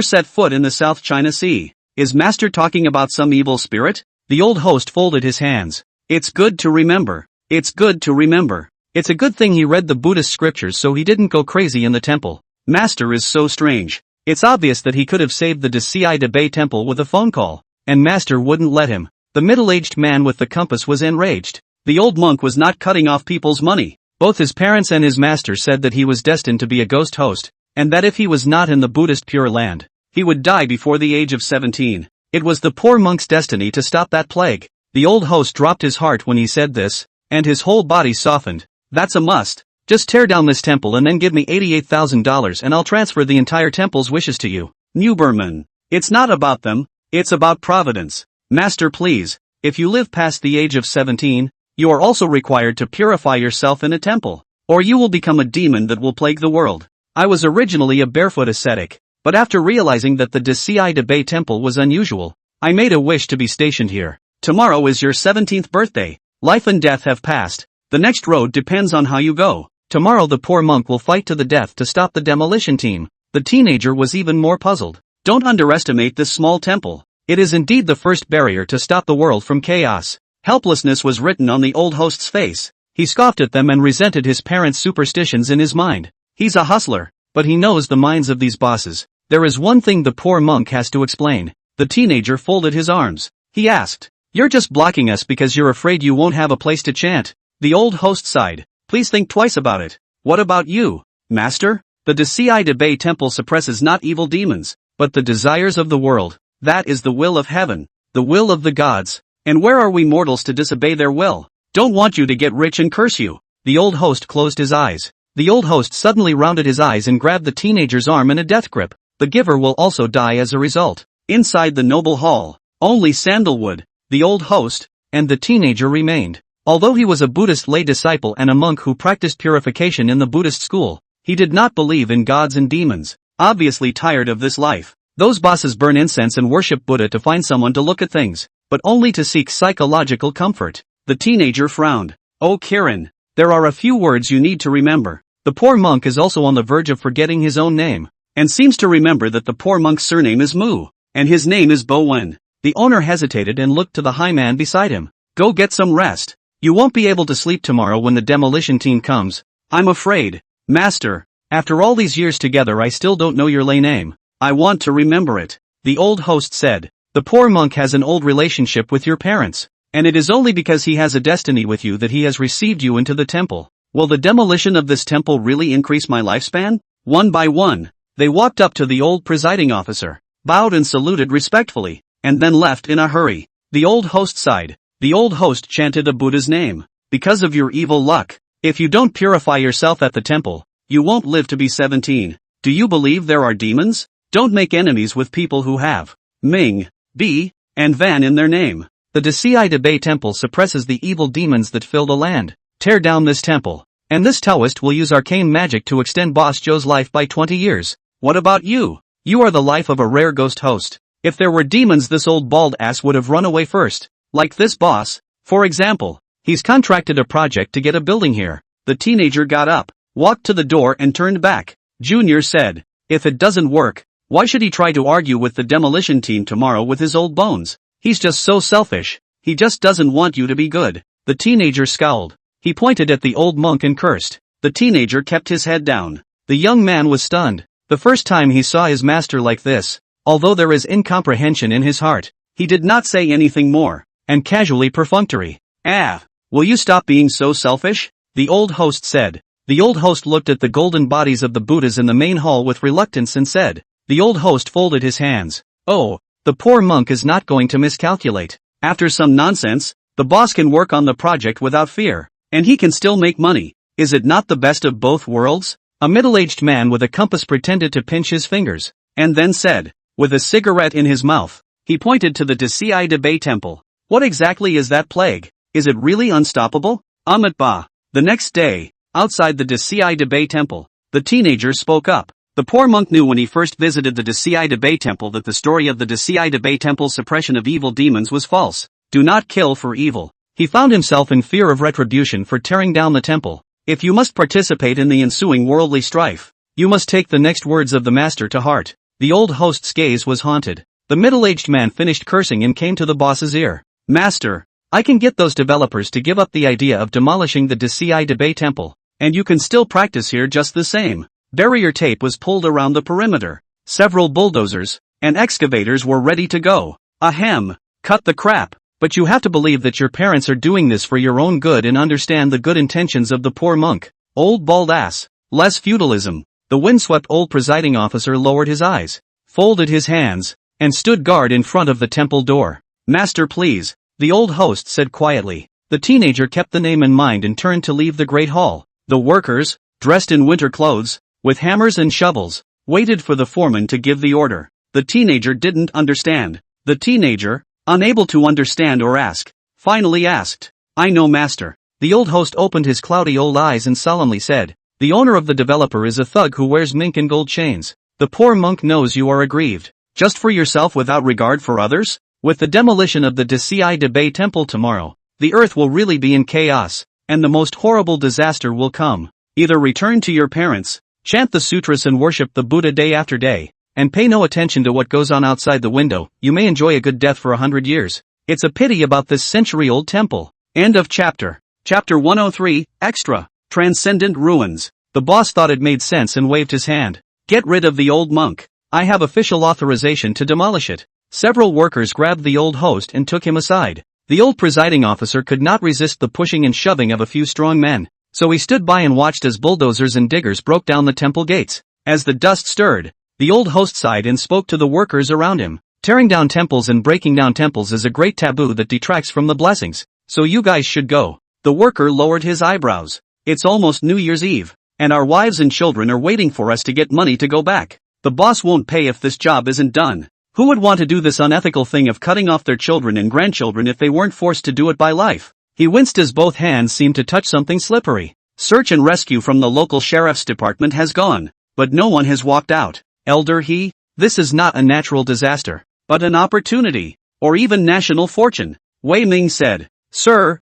set foot in the South China Sea. Is master talking about some evil spirit? The old host folded his hands. It's good to remember. It's good to remember. It's a good thing he read the Buddhist scriptures so he didn't go crazy in the temple. Master is so strange. It's obvious that he could have saved the Deci Bei temple with a phone call, and master wouldn't let him. The middle-aged man with the compass was enraged. The old monk was not cutting off people's money. Both his parents and his master said that he was destined to be a ghost host, and that if he was not in the Buddhist Pure Land, he would die before the age of 17. It was the poor monk's destiny to stop that plague. The old host dropped his heart when he said this, and his whole body softened. That's a must. Just tear down this temple and then give me $88,000 and I'll transfer the entire temple's wishes to you. Newberman. It's not about them, it's about providence. Master, please, if you live past the age of 17, you are also required to purify yourself in a temple, or you will become a demon that will plague the world. I was originally a barefoot ascetic, but after realizing that the Deci Bei temple was unusual, I made a wish to be stationed here. Tomorrow is your 17th birthday. Life and death have passed. The next road depends on how you go. Tomorrow the poor monk will fight to the death to stop the demolition team. The teenager was even more puzzled. Don't underestimate this small temple. It is indeed the first barrier to stop the world from chaos. Helplessness was written on the old host's face. He scoffed at them and resented his parents' superstitions in his mind. He's a hustler, but he knows the minds of these bosses. There is one thing the poor monk has to explain. The teenager folded his arms. He asked, "You're just blocking us because you're afraid you won't have a place to chant." The old host sighed. "Please think twice about it. What about you, master? The Deci temple suppresses not evil demons, but the desires of the world. That is the will of heaven, the will of the gods. And where are we mortals to disobey their will? Don't want you to get rich and curse you." The old host closed his eyes. The old host suddenly rounded his eyes and grabbed the teenager's arm in a death grip. The giver will also die as a result. Inside the noble hall, only Sandalwood, the old host, and the teenager remained. Although he was a Buddhist lay disciple and a monk who practiced purification in the Buddhist school, he did not believe in gods and demons. Obviously tired of this life, those bosses burn incense and worship Buddha to find someone to look at things, but only to seek psychological comfort. The teenager frowned. "Oh Kiran, there are a few words you need to remember." The poor monk is also on the verge of forgetting his own name, and seems to remember that the poor monk's surname is Mu, and his name is Bowen. The owner hesitated and looked to the high man beside him. "Go get some rest. You won't be able to sleep tomorrow when the demolition team comes. I'm afraid, master, after all these years together I still don't know your lay name. I want to remember it." The old host said, "The poor monk has an old relationship with your parents, and it is only because he has a destiny with you that he has received you into the temple. Will the demolition of this temple really increase my lifespan?" One by one, they walked up to the old presiding officer, bowed and saluted respectfully, and then left in a hurry. The old host sighed. The old host chanted a Buddha's name. "Because of your evil luck, if you don't purify yourself at the temple, you won't live to be 17. Do you believe there are demons? Don't make enemies with people who have Ming, B, and Van in their name. The Deci temple suppresses the evil demons that fill the land. Tear down this temple, and this Taoist will use arcane magic to extend Boss Joe's life by 20 years. What about you? You are the life of a rare ghost host. If there were demons, this old bald ass would have run away first. Like this boss, for example. He's contracted a project to get a building here." The teenager got up, walked to the door and turned back. Junior said, "If it doesn't work, why should he try to argue with the demolition team tomorrow with his old bones? He's just so selfish. He just doesn't want you to be good." The teenager scowled. He pointed at the old monk and cursed. The teenager kept his head down. The young man was stunned. The first time he saw his master like this, although there is incomprehension in his heart, he did not say anything more, and casually perfunctory. "Ah, will you stop being so selfish?" the old host said. The old host looked at the golden bodies of the Buddhas in the main hall with reluctance and said. The old host folded his hands. "Oh, the poor monk is not going to miscalculate. After some nonsense, the boss can work on the project without fear. And he can still make money. Is it not the best of both worlds?" A middle-aged man with a compass pretended to pinch his fingers, and then said, with a cigarette in his mouth, he pointed to the Deci temple. "What exactly is that plague? Is it really unstoppable?" Amit Ba. The next day, outside the Deci temple, the teenager spoke up. The poor monk knew when he first visited the Deci temple that the story of the Deci temple's suppression of evil demons was false. Do not kill for evil. He found himself in fear of retribution for tearing down the temple. If you must participate in the ensuing worldly strife, you must take the next words of the master to heart. The old host's gaze was haunted. The middle-aged man finished cursing and came to the boss's ear. "Master, I can get those developers to give up the idea of demolishing the Deci temple, and you can still practice here just the same." Barrier tape was pulled around the perimeter. Several bulldozers and excavators were ready to go. Ahem, cut the crap. But you have to believe that your parents are doing this for your own good and understand the good intentions of the poor monk. Old bald ass. Less feudalism. The windswept old presiding officer lowered his eyes, folded his hands, and stood guard in front of the temple door. "Master, please," the old host said quietly. The teenager kept the name in mind and turned to leave the great hall. The workers, dressed in winter clothes, with hammers and shovels, waited for the foreman to give the order. The teenager didn't understand. The teenager, unable to understand or ask, finally asked, "I know, master." The old host opened his cloudy old eyes and solemnly said, "The owner of the developer is a thug who wears mink and gold chains. The poor monk knows you are aggrieved. Just for yourself without regard for others? With the demolition of the Deci temple tomorrow, the earth will really be in chaos, and the most horrible disaster will come. Either return to your parents, chant the sutras and worship the Buddha day after day, and pay no attention to what goes on outside the window. You may enjoy a good death for 100 years. It's a pity about this century-old temple. End of chapter. Chapter 103, Extra. Transcendent Ruins. The boss thought it made sense and waved his hand. Get rid of the old monk. I have official authorization to demolish it. Several workers grabbed the old host and took him aside. The old presiding officer could not resist the pushing and shoving of a few strong men, so he stood by and watched as bulldozers and diggers broke down the temple gates. As the dust stirred, the old host sighed and spoke to the workers around him. Tearing down temples and breaking down temples is a great taboo that detracts from the blessings, so you guys should go. The worker lowered his eyebrows. It's almost New Year's Eve, and our wives and children are waiting for us to get money to go back. The boss won't pay if this job isn't done. Who would want to do this unethical thing of cutting off their children and grandchildren if they weren't forced to do it by life? He winced as both hands seemed to touch something slippery. Search and rescue from the local sheriff's department has gone, but no one has walked out. Elder He, this is not a natural disaster, but an opportunity, or even national fortune. Wei Ming said. Sir,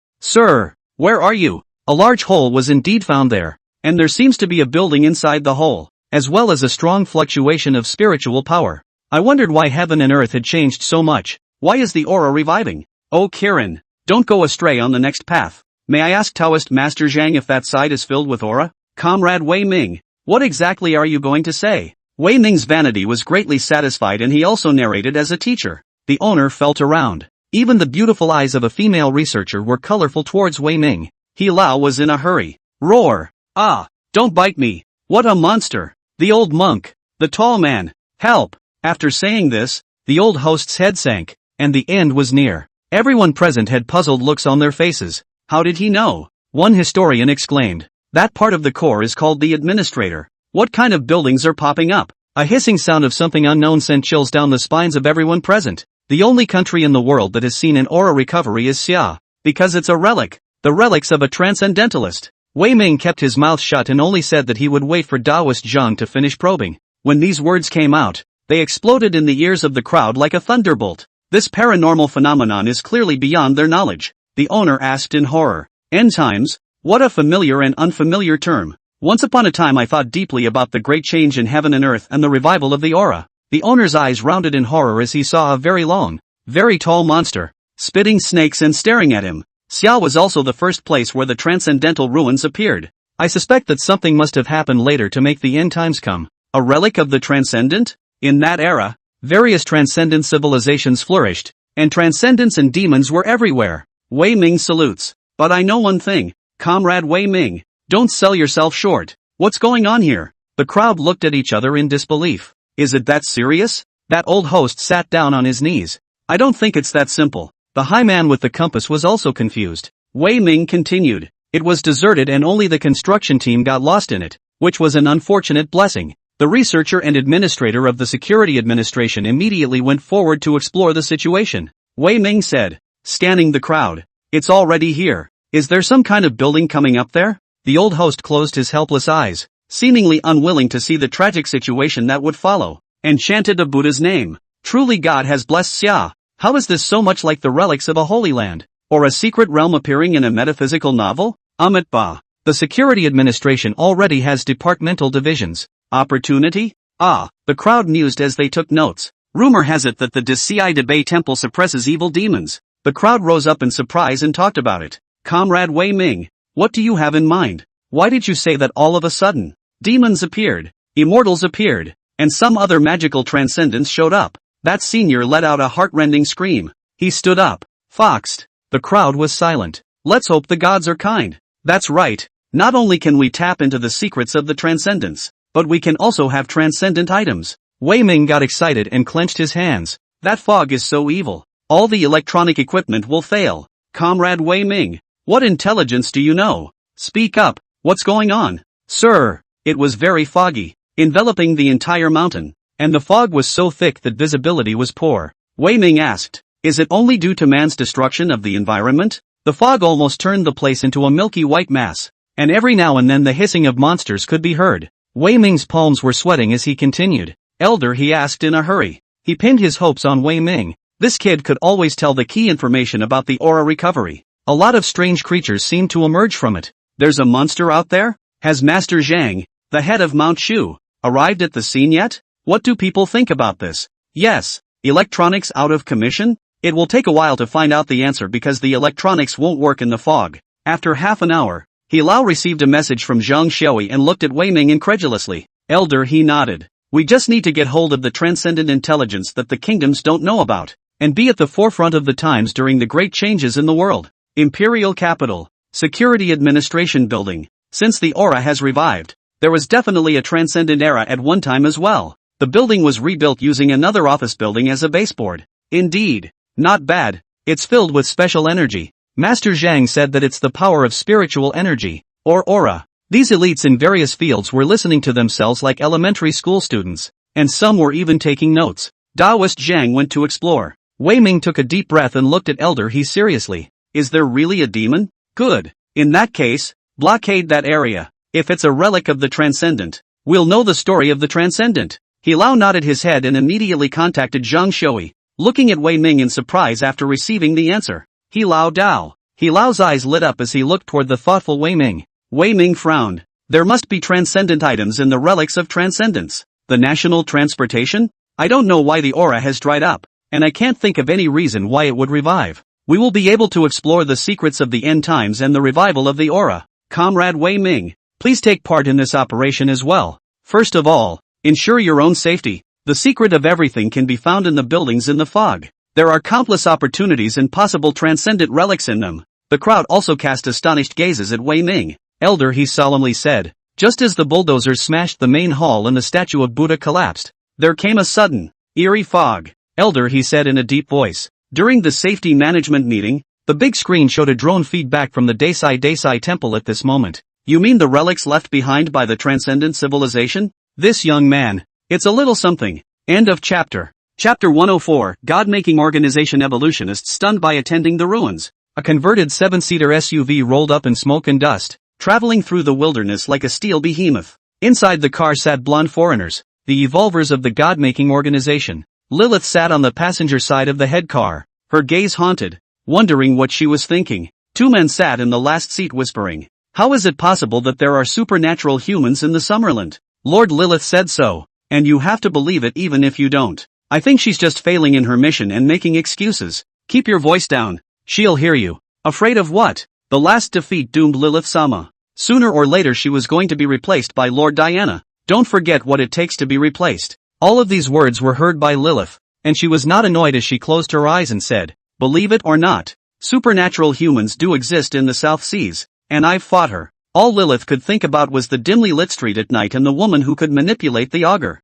where are you? A large hole was indeed found there, and there seems to be a building inside the hole, as well as a strong fluctuation of spiritual power. I wondered why heaven and earth had changed so much. Why is the aura reviving? Oh Kirin, don't go astray on the next path. May I ask Taoist Master Zhang if that side is filled with aura? Comrade Wei Ming, what exactly are you going to say? Wei Ming's vanity was greatly satisfied and he also narrated as a teacher. The owner felt around. Even the beautiful eyes of a female researcher were colorful towards Wei Ming. He Lao was in a hurry. Roar! Ah! Don't bite me! What a monster! The old monk! The tall man! Help! After saying this, the old host's head sank, and the end was near. Everyone present had puzzled looks on their faces. How did he know? One historian exclaimed. That part of the core is called the administrator. What kind of buildings are popping up? A hissing sound of something unknown sent chills down the spines of everyone present. The only country in the world that has seen an aura recovery is Xia, because it's a relic. The relics of a transcendentalist. Wei Ming kept his mouth shut and only said that he would wait for Taoist Zhang to finish probing. When these words came out, they exploded in the ears of the crowd like a thunderbolt. This paranormal phenomenon is clearly beyond their knowledge. The owner asked in horror. End times? What a familiar and unfamiliar term. Once upon a time I thought deeply about the great change in heaven and earth and the revival of the aura. The owner's eyes rounded in horror as he saw a very long, very tall monster, spitting snakes and staring at him. Xia was also the first place where the transcendental ruins appeared. I suspect that something must have happened later to make the end times come. A relic of the transcendent? In that era, various transcendent civilizations flourished, and transcendents and demons were everywhere. Wei Ming salutes. But I know one thing, Comrade Wei Ming, don't sell yourself short. What's going on here? The crowd looked at each other in disbelief. Is it that serious? That old host sat down on his knees. I don't think it's that simple. The high man with the compass was also confused. Wei Ming continued. It was deserted and only the construction team got lost in it, which was an unfortunate blessing. The researcher and administrator of the security administration immediately went forward to explore the situation. Wei Ming said, scanning the crowd. It's already here. Is there some kind of building coming up there? The old host closed his helpless eyes, seemingly unwilling to see the tragic situation that would follow, and chanted a Buddha's name. Truly God has blessed Xia. How is this so much like the relics of a holy land, or a secret realm appearing in a metaphysical novel? Amit Ba. The security administration already has departmental divisions. Opportunity? Ah, the crowd mused as they took notes. Rumor has it that the Dci Bei temple suppresses evil demons. The crowd rose up in surprise and talked about it. Comrade Wei Ming, what do you have in mind? Why did you say that all of a sudden? Demons appeared, immortals appeared, and some other magical transcendence showed up. That senior let out a heart-rending scream. He stood up, foxed. The crowd was silent. Let's hope the gods are kind. That's right. Not only can we tap into the secrets of the transcendence, but we can also have transcendent items. Wei Ming got excited and clenched his hands. That fog is so evil. All the electronic equipment will fail. Comrade Wei Ming, what intelligence do you know? Speak up, what's going on? Sir, it was very foggy, enveloping the entire mountain, and the fog was so thick that visibility was poor. Wei Ming asked, is it only due to man's destruction of the environment? The fog almost turned the place into a milky white mass, and every now and then the hissing of monsters could be heard. Wei Ming's palms were sweating as he continued. Elder, he asked in a hurry. He pinned his hopes on Wei Ming. This kid could always tell the key information about the aura recovery. A lot of strange creatures seemed to emerge from it. There's a monster out there? Has Master Zhang, the head of Mount Shu, arrived at the scene yet? What do people think about this? Yes, electronics out of commission? It will take a while to find out the answer because the electronics won't work in the fog. After half an hour, He Lao received a message from Zhang Xiaoyi and looked at Wei Ming incredulously. Elder, he nodded. We just need to get hold of the transcendent intelligence that the kingdoms don't know about, and be at the forefront of the times during the great changes in the world. Imperial Capital, Security Administration Building. Since the aura has revived, there was definitely a transcendent era at one time as well. The building was rebuilt using another office building as a baseboard. Indeed. Not bad. It's filled with special energy. Master Zhang said that it's the power of spiritual energy, or aura. These elites in various fields were listening to themselves like elementary school students, and some were even taking notes. Taoist Zhang went to explore. Wei Ming took a deep breath and looked at Elder He seriously. Is there really a demon? Good. In that case, blockade that area. If it's a relic of the transcendent, we'll know the story of the transcendent. He Lao nodded his head and immediately contacted Zhang Xiaoyi, looking at Wei Ming in surprise after receiving the answer. He Lao Dao. He Lao's eyes lit up as he looked toward the thoughtful Wei Ming. Wei Ming frowned. There must be transcendent items in the relics of transcendence. The national transportation? I don't know why the aura has dried up, and I can't think of any reason why it would revive. We will be able to explore the secrets of the end times and the revival of the aura. Comrade Wei Ming, please take part in this operation as well. First of all, ensure your own safety. The secret of everything can be found in the buildings in the fog. There are countless opportunities and possible transcendent relics in them. The crowd also cast astonished gazes at Wei Ming. Elder, he solemnly said. Just as the bulldozers smashed the main hall and the statue of Buddha collapsed, there came a sudden, eerie fog. Elder, he said in a deep voice. During the safety management meeting, the big screen showed a drone feedback from the Desai temple at this moment. You mean the relics left behind by the transcendent civilization? This young man. It's a little something. End of chapter. Chapter 104, God-making organization evolutionists stunned by attending the ruins. A converted 7-seater SUV rolled up in smoke and dust, traveling through the wilderness like a steel behemoth. Inside the car sat blonde foreigners, the evolvers of the God-making organization. Lilith sat on the passenger side of the head car, her gaze haunted, wondering what she was thinking. Two men sat in the last seat whispering. How is it possible that there are supernatural humans in the Summerland? Lord Lilith said so, and you have to believe it even if you don't. I think she's just failing in her mission and making excuses. Keep your voice down. She'll hear you. Afraid of what? The last defeat doomed Lilith-sama. Sooner or later she was going to be replaced by Lord Diana. Don't forget what it takes to be replaced. All of these words were heard by Lilith, and she was not annoyed as she closed her eyes and said, believe it or not, supernatural humans do exist in the South Seas, and I've fought her. All Lilith could think about was the dimly lit street at night and the woman who could manipulate the augur.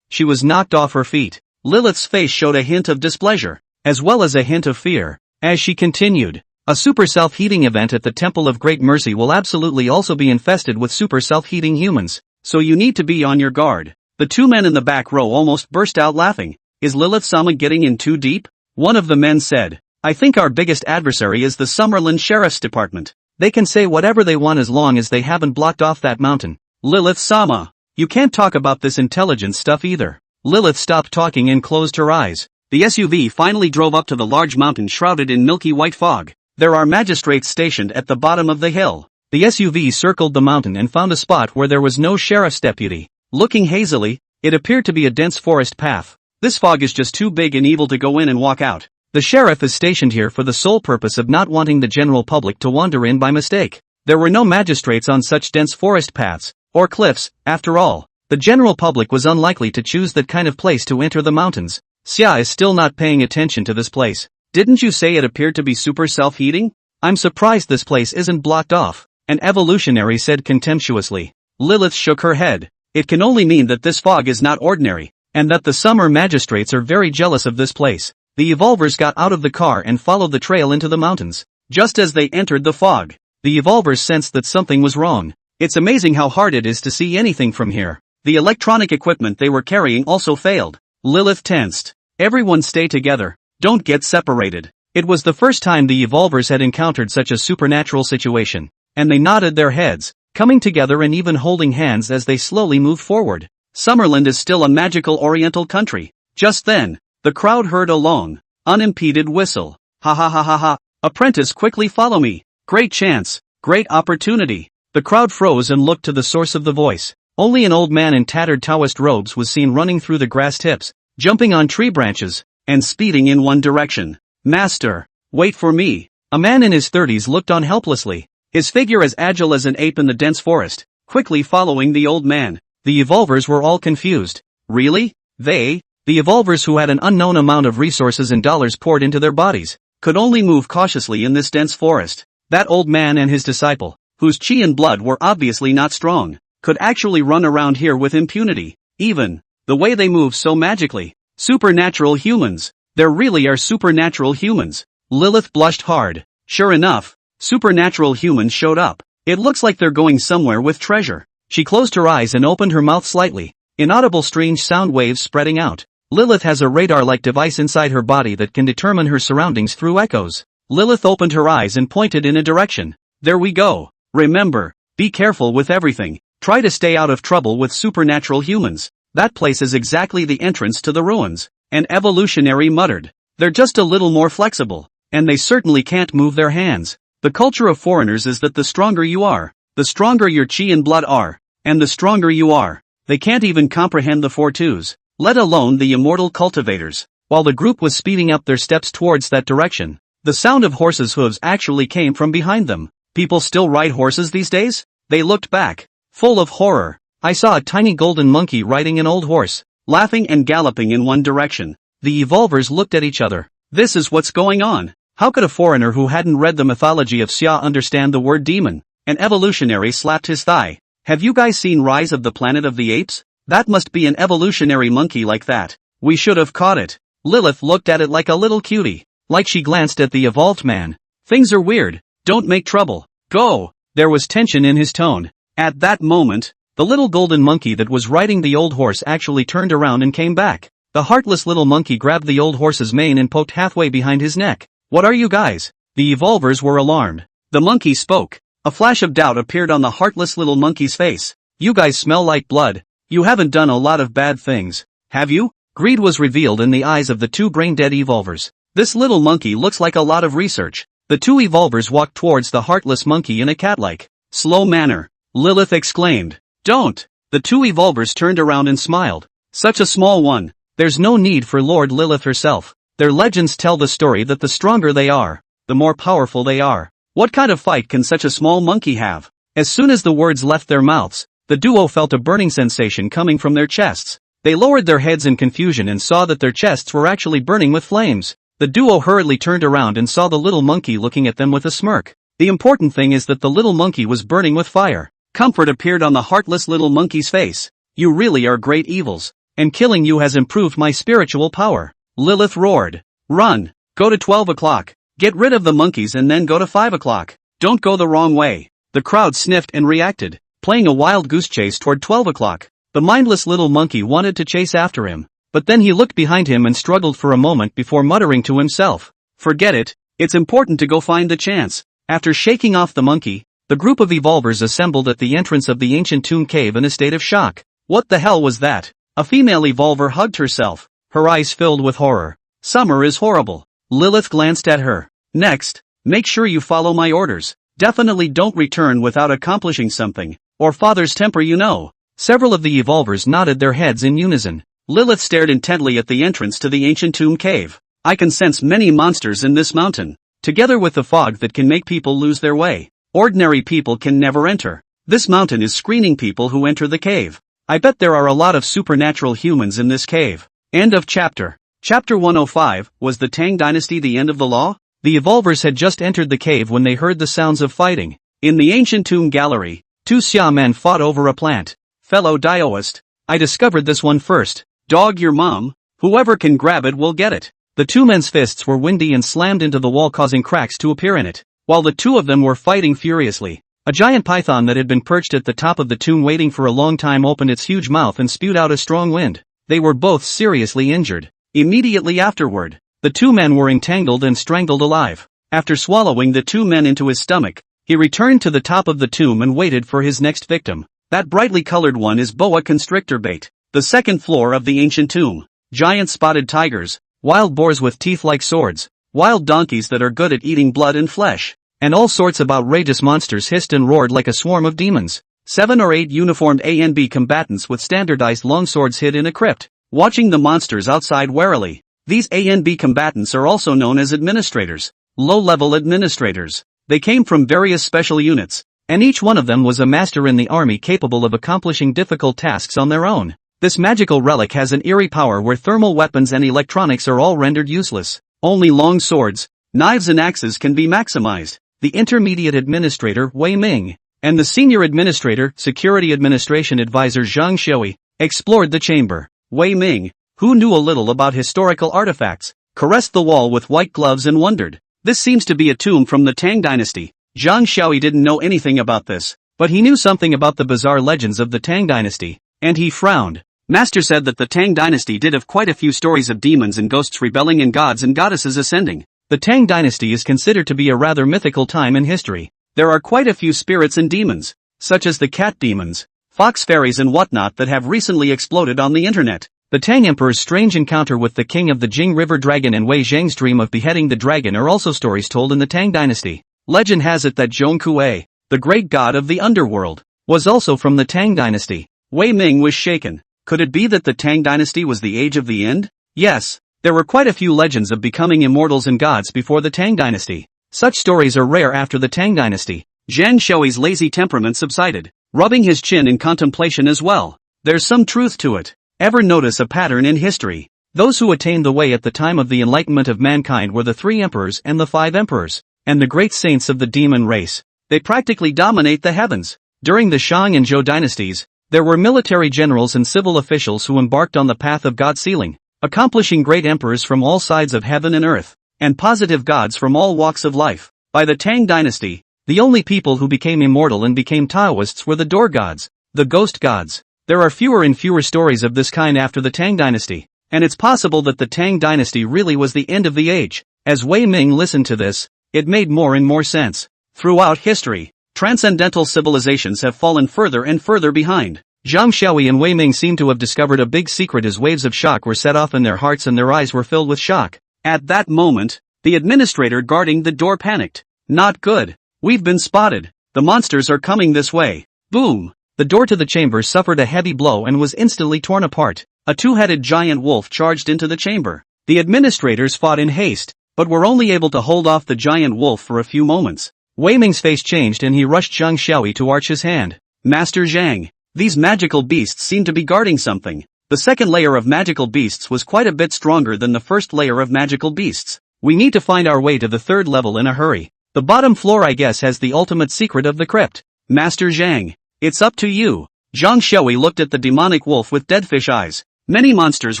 She was knocked off her feet. Lilith's face showed a hint of displeasure, as well as a hint of fear, as she continued. A super self-heating event at the Temple of Great Mercy will absolutely also be infested with super self-heating humans, so you need to be on your guard. The two men in the back row almost burst out laughing. Is Lilith-sama getting in too deep? One of the men said. I think our biggest adversary is the Summerland Sheriff's Department. They can say whatever they want as long as they haven't blocked off that mountain. Lilith-sama. You can't talk about this intelligence stuff either. Lilith stopped talking and closed her eyes. The SUV finally drove up to the large mountain shrouded in milky white fog. There are magistrates stationed at the bottom of the hill. The SUV circled the mountain and found a spot where there was no sheriff's deputy. Looking hazily, it appeared to be a dense forest path. This fog is just too big and evil to go in and walk out. The sheriff is stationed here for the sole purpose of not wanting the general public to wander in by mistake. There were no magistrates on such dense forest paths, or cliffs, after all. The general public was unlikely to choose that kind of place to enter the mountains. Xia is still not paying attention to this place. Didn't you say it appeared to be super self-heating? I'm surprised this place isn't blocked off, an evolutionary said contemptuously. Lilith shook her head. It can only mean that this fog is not ordinary, and that the summer magistrates are very jealous of this place. The evolvers got out of the car and followed the trail into the mountains. Just as they entered the fog, the evolvers sensed that something was wrong. It's amazing how hard it is to see anything from here. The electronic equipment they were carrying also failed. Lilith tensed. Everyone stay together. Don't get separated. It was the first time the evolvers had encountered such a supernatural situation, and they nodded their heads, coming together and even holding hands as they slowly moved forward. Summerland is still a magical oriental country. Just then, the crowd heard a long, unimpeded whistle. Ha ha ha ha ha. Apprentice, quickly follow me. Great chance. Great opportunity. The crowd froze and looked to the source of the voice. Only an old man in tattered Taoist robes was seen running through the grass tips, jumping on tree branches, and speeding in one direction. Master, wait for me. A man in his 30s looked on helplessly, his figure as agile as an ape in the dense forest, quickly following the old man. The evolvers were all confused. Really? The evolvers who had an unknown amount of resources and dollars poured into their bodies, could only move cautiously in this dense forest. That old man and his disciple, whose chi and blood were obviously not strong, could actually run around here with impunity. Even the way they move so magically. Supernatural humans. There really are supernatural humans. Lilith blushed hard. Sure enough, supernatural humans showed up. It looks like they're going somewhere with treasure. She closed her eyes and opened her mouth slightly. Inaudible strange sound waves spreading out. Lilith has a radar-like device inside her body that can determine her surroundings through echoes. Lilith opened her eyes and pointed in a direction. There we go. Remember, be careful with everything. Try to stay out of trouble with supernatural humans. That place is exactly the entrance to the ruins. An evolutionary muttered. They're just a little more flexible, and they certainly can't move their hands. The culture of foreigners is that the stronger you are, the stronger your chi and blood are, and the stronger you are, they can't even comprehend the four twos, let alone the immortal cultivators. While the group was speeding up their steps towards that direction, the sound of horses' hooves actually came from behind them. People still ride horses these days? They looked back, full of horror. I saw a tiny golden monkey riding an old horse, laughing and galloping in one direction. The evolvers looked at each other. This is what's going on. How could a foreigner who hadn't read the mythology of Xia understand the word demon? An evolutionary slapped his thigh. Have you guys seen Rise of the Planet of the Apes? That must be an evolutionary monkey like that. We should have caught it. Lilith looked at it like a little cutie. Like she glanced at the evolved man. Things are weird. Don't make trouble. Go. There was tension in his tone. At that moment, the little golden monkey that was riding the old horse actually turned around and came back. The heartless little monkey grabbed the old horse's mane and poked halfway behind his neck. What are you guys? The evolvers were alarmed. The monkey spoke. A flash of doubt appeared on the heartless little monkey's face. You guys smell like blood. You haven't done a lot of bad things, have you? Greed was revealed in the eyes of the two brain-dead evolvers. This little monkey looks like a lot of research. The two evolvers walked towards the heartless monkey in a cat-like, slow manner. Lilith exclaimed. Don't! The two evolvers turned around and smiled. Such a small one. There's no need for Lord Lilith herself. Their legends tell the story that the stronger they are, the more powerful they are. What kind of fight can such a small monkey have? As soon as the words left their mouths, the duo felt a burning sensation coming from their chests. They lowered their heads in confusion and saw that their chests were actually burning with flames. The duo hurriedly turned around and saw the little monkey looking at them with a smirk. The important thing is that the little monkey was burning with fire. Comfort appeared on the heartless little monkey's face. You really are great evils, and killing you has improved my spiritual power. Lilith roared. Run. Go to 12 o'clock. Get rid of the monkeys and then go to 5 o'clock. Don't go the wrong way. The crowd sniffed and reacted, playing a wild goose chase toward 12 o'clock. The mindless little monkey wanted to chase after him, but then he looked behind him and struggled for a moment before muttering to himself. Forget it. It's important to go find the chance. After shaking off the monkey, the group of evolvers assembled at the entrance of the ancient tomb cave in a state of shock. What the hell was that? A female evolver hugged herself, her eyes filled with horror. Summer is horrible. Lilith glanced at her. Next, make sure you follow my orders. Definitely don't return without accomplishing something, or father's temper you know. Several of the evolvers nodded their heads in unison. Lilith stared intently at the entrance to the ancient tomb cave. I can sense many monsters in this mountain, together with the fog that can make people lose their way. Ordinary people can never enter. This mountain is screening people who enter the cave. I bet there are a lot of supernatural humans in this cave. End of chapter. Chapter 105, was the Tang Dynasty the end of the law? The evolvers had just entered the cave when they heard the sounds of fighting. In the ancient tomb gallery, two Xia men fought over a plant. Fellow Daoist, I discovered this one first. Dog your mom, whoever can grab it will get it. The two men's fists were windy and slammed into the wall causing cracks to appear in it. While the two of them were fighting furiously, a giant python that had been perched at the top of the tomb waiting for a long time opened its huge mouth and spewed out a strong wind. They were both seriously injured. Immediately afterward, the two men were entangled and strangled alive. After swallowing the two men into his stomach, he returned to the top of the tomb and waited for his next victim. That brightly colored one is boa constrictor bait. The second floor of the ancient tomb. Giant spotted tigers, wild boars with teeth like swords, wild donkeys that are good at eating blood and flesh, and all sorts of outrageous monsters hissed and roared like a swarm of demons. 7 or 8 uniformed A and B combatants with standardized longswords hid in a crypt, watching the monsters outside warily. These A and B combatants are also known as administrators, low-level administrators. They came from various special units, and each one of them was a master in the army capable of accomplishing difficult tasks on their own. This magical relic has an eerie power where thermal weapons and electronics are all rendered useless. Only long swords, knives and axes can be maximized. The intermediate administrator, Wei Ming, and the senior administrator, security administration advisor Zhang Shui, explored the chamber. Wei Ming, who knew a little about historical artifacts, caressed the wall with white gloves and wondered. This seems to be a tomb from the Tang dynasty. Zhang Shui didn't know anything about this, but he knew something about the bizarre legends of the Tang dynasty, and he frowned. Master said that the Tang dynasty did have quite a few stories of demons and ghosts rebelling and gods and goddesses ascending. The Tang dynasty is considered to be a rather mythical time in history. There are quite a few spirits and demons, such as the cat demons, fox fairies and whatnot that have recently exploded on the internet. The Tang Emperor's strange encounter with the king of the Jing River dragon and Wei Zhang's dream of beheading the dragon are also stories told in the Tang dynasty. Legend has it that Zhong Kuei, the great god of the underworld, was also from the Tang dynasty. Wei Ming was shaken. Could it be that the Tang dynasty was the age of the end? Yes, there were quite a few legends of becoming immortals and gods before the Tang dynasty. Such stories are rare after the Tang dynasty. Zhang Shui's lazy temperament subsided, rubbing his chin in contemplation as well. There's some truth to it. Ever notice a pattern in history? Those who attained the way at the time of the enlightenment of mankind were the 3 emperors and the 5 emperors, and the great saints of the demon race. They practically dominate the heavens. During the Shang and Zhou dynasties, there were military generals and civil officials who embarked on the path of God sealing, accomplishing great emperors from all sides of heaven and earth, and positive gods from all walks of life. By the Tang dynasty, the only people who became immortal and became Taoists were the door gods, the ghost gods. There are fewer and fewer stories of this kind after the Tang dynasty, and it's possible that the Tang dynasty really was the end of the age. As Wei Ming listened to this, it made more and more sense. Throughout history, transcendental civilizations have fallen further and further behind. Zhang Shui and Wei Ming seemed to have discovered a big secret as waves of shock were set off in their hearts and their eyes were filled with shock. At that moment, the administrator guarding the door panicked. Not good. We've been spotted. The monsters are coming this way. Boom! The door to the chamber suffered a heavy blow and was instantly torn apart. A 2-headed giant wolf charged into the chamber. The administrators fought in haste, but were only able to hold off the giant wolf for a few moments. Wei Ming's face changed and he rushed Zhang Shui to arch his hand. Master Zhang, these magical beasts seem to be guarding something. The second layer of magical beasts was quite a bit stronger than the first layer of magical beasts. We need to find our way to the 3rd level in a hurry. The bottom floor I guess has the ultimate secret of the crypt. Master Zhang, it's up to you. Zhang Shui looked at the demonic wolf with deadfish eyes. Many monsters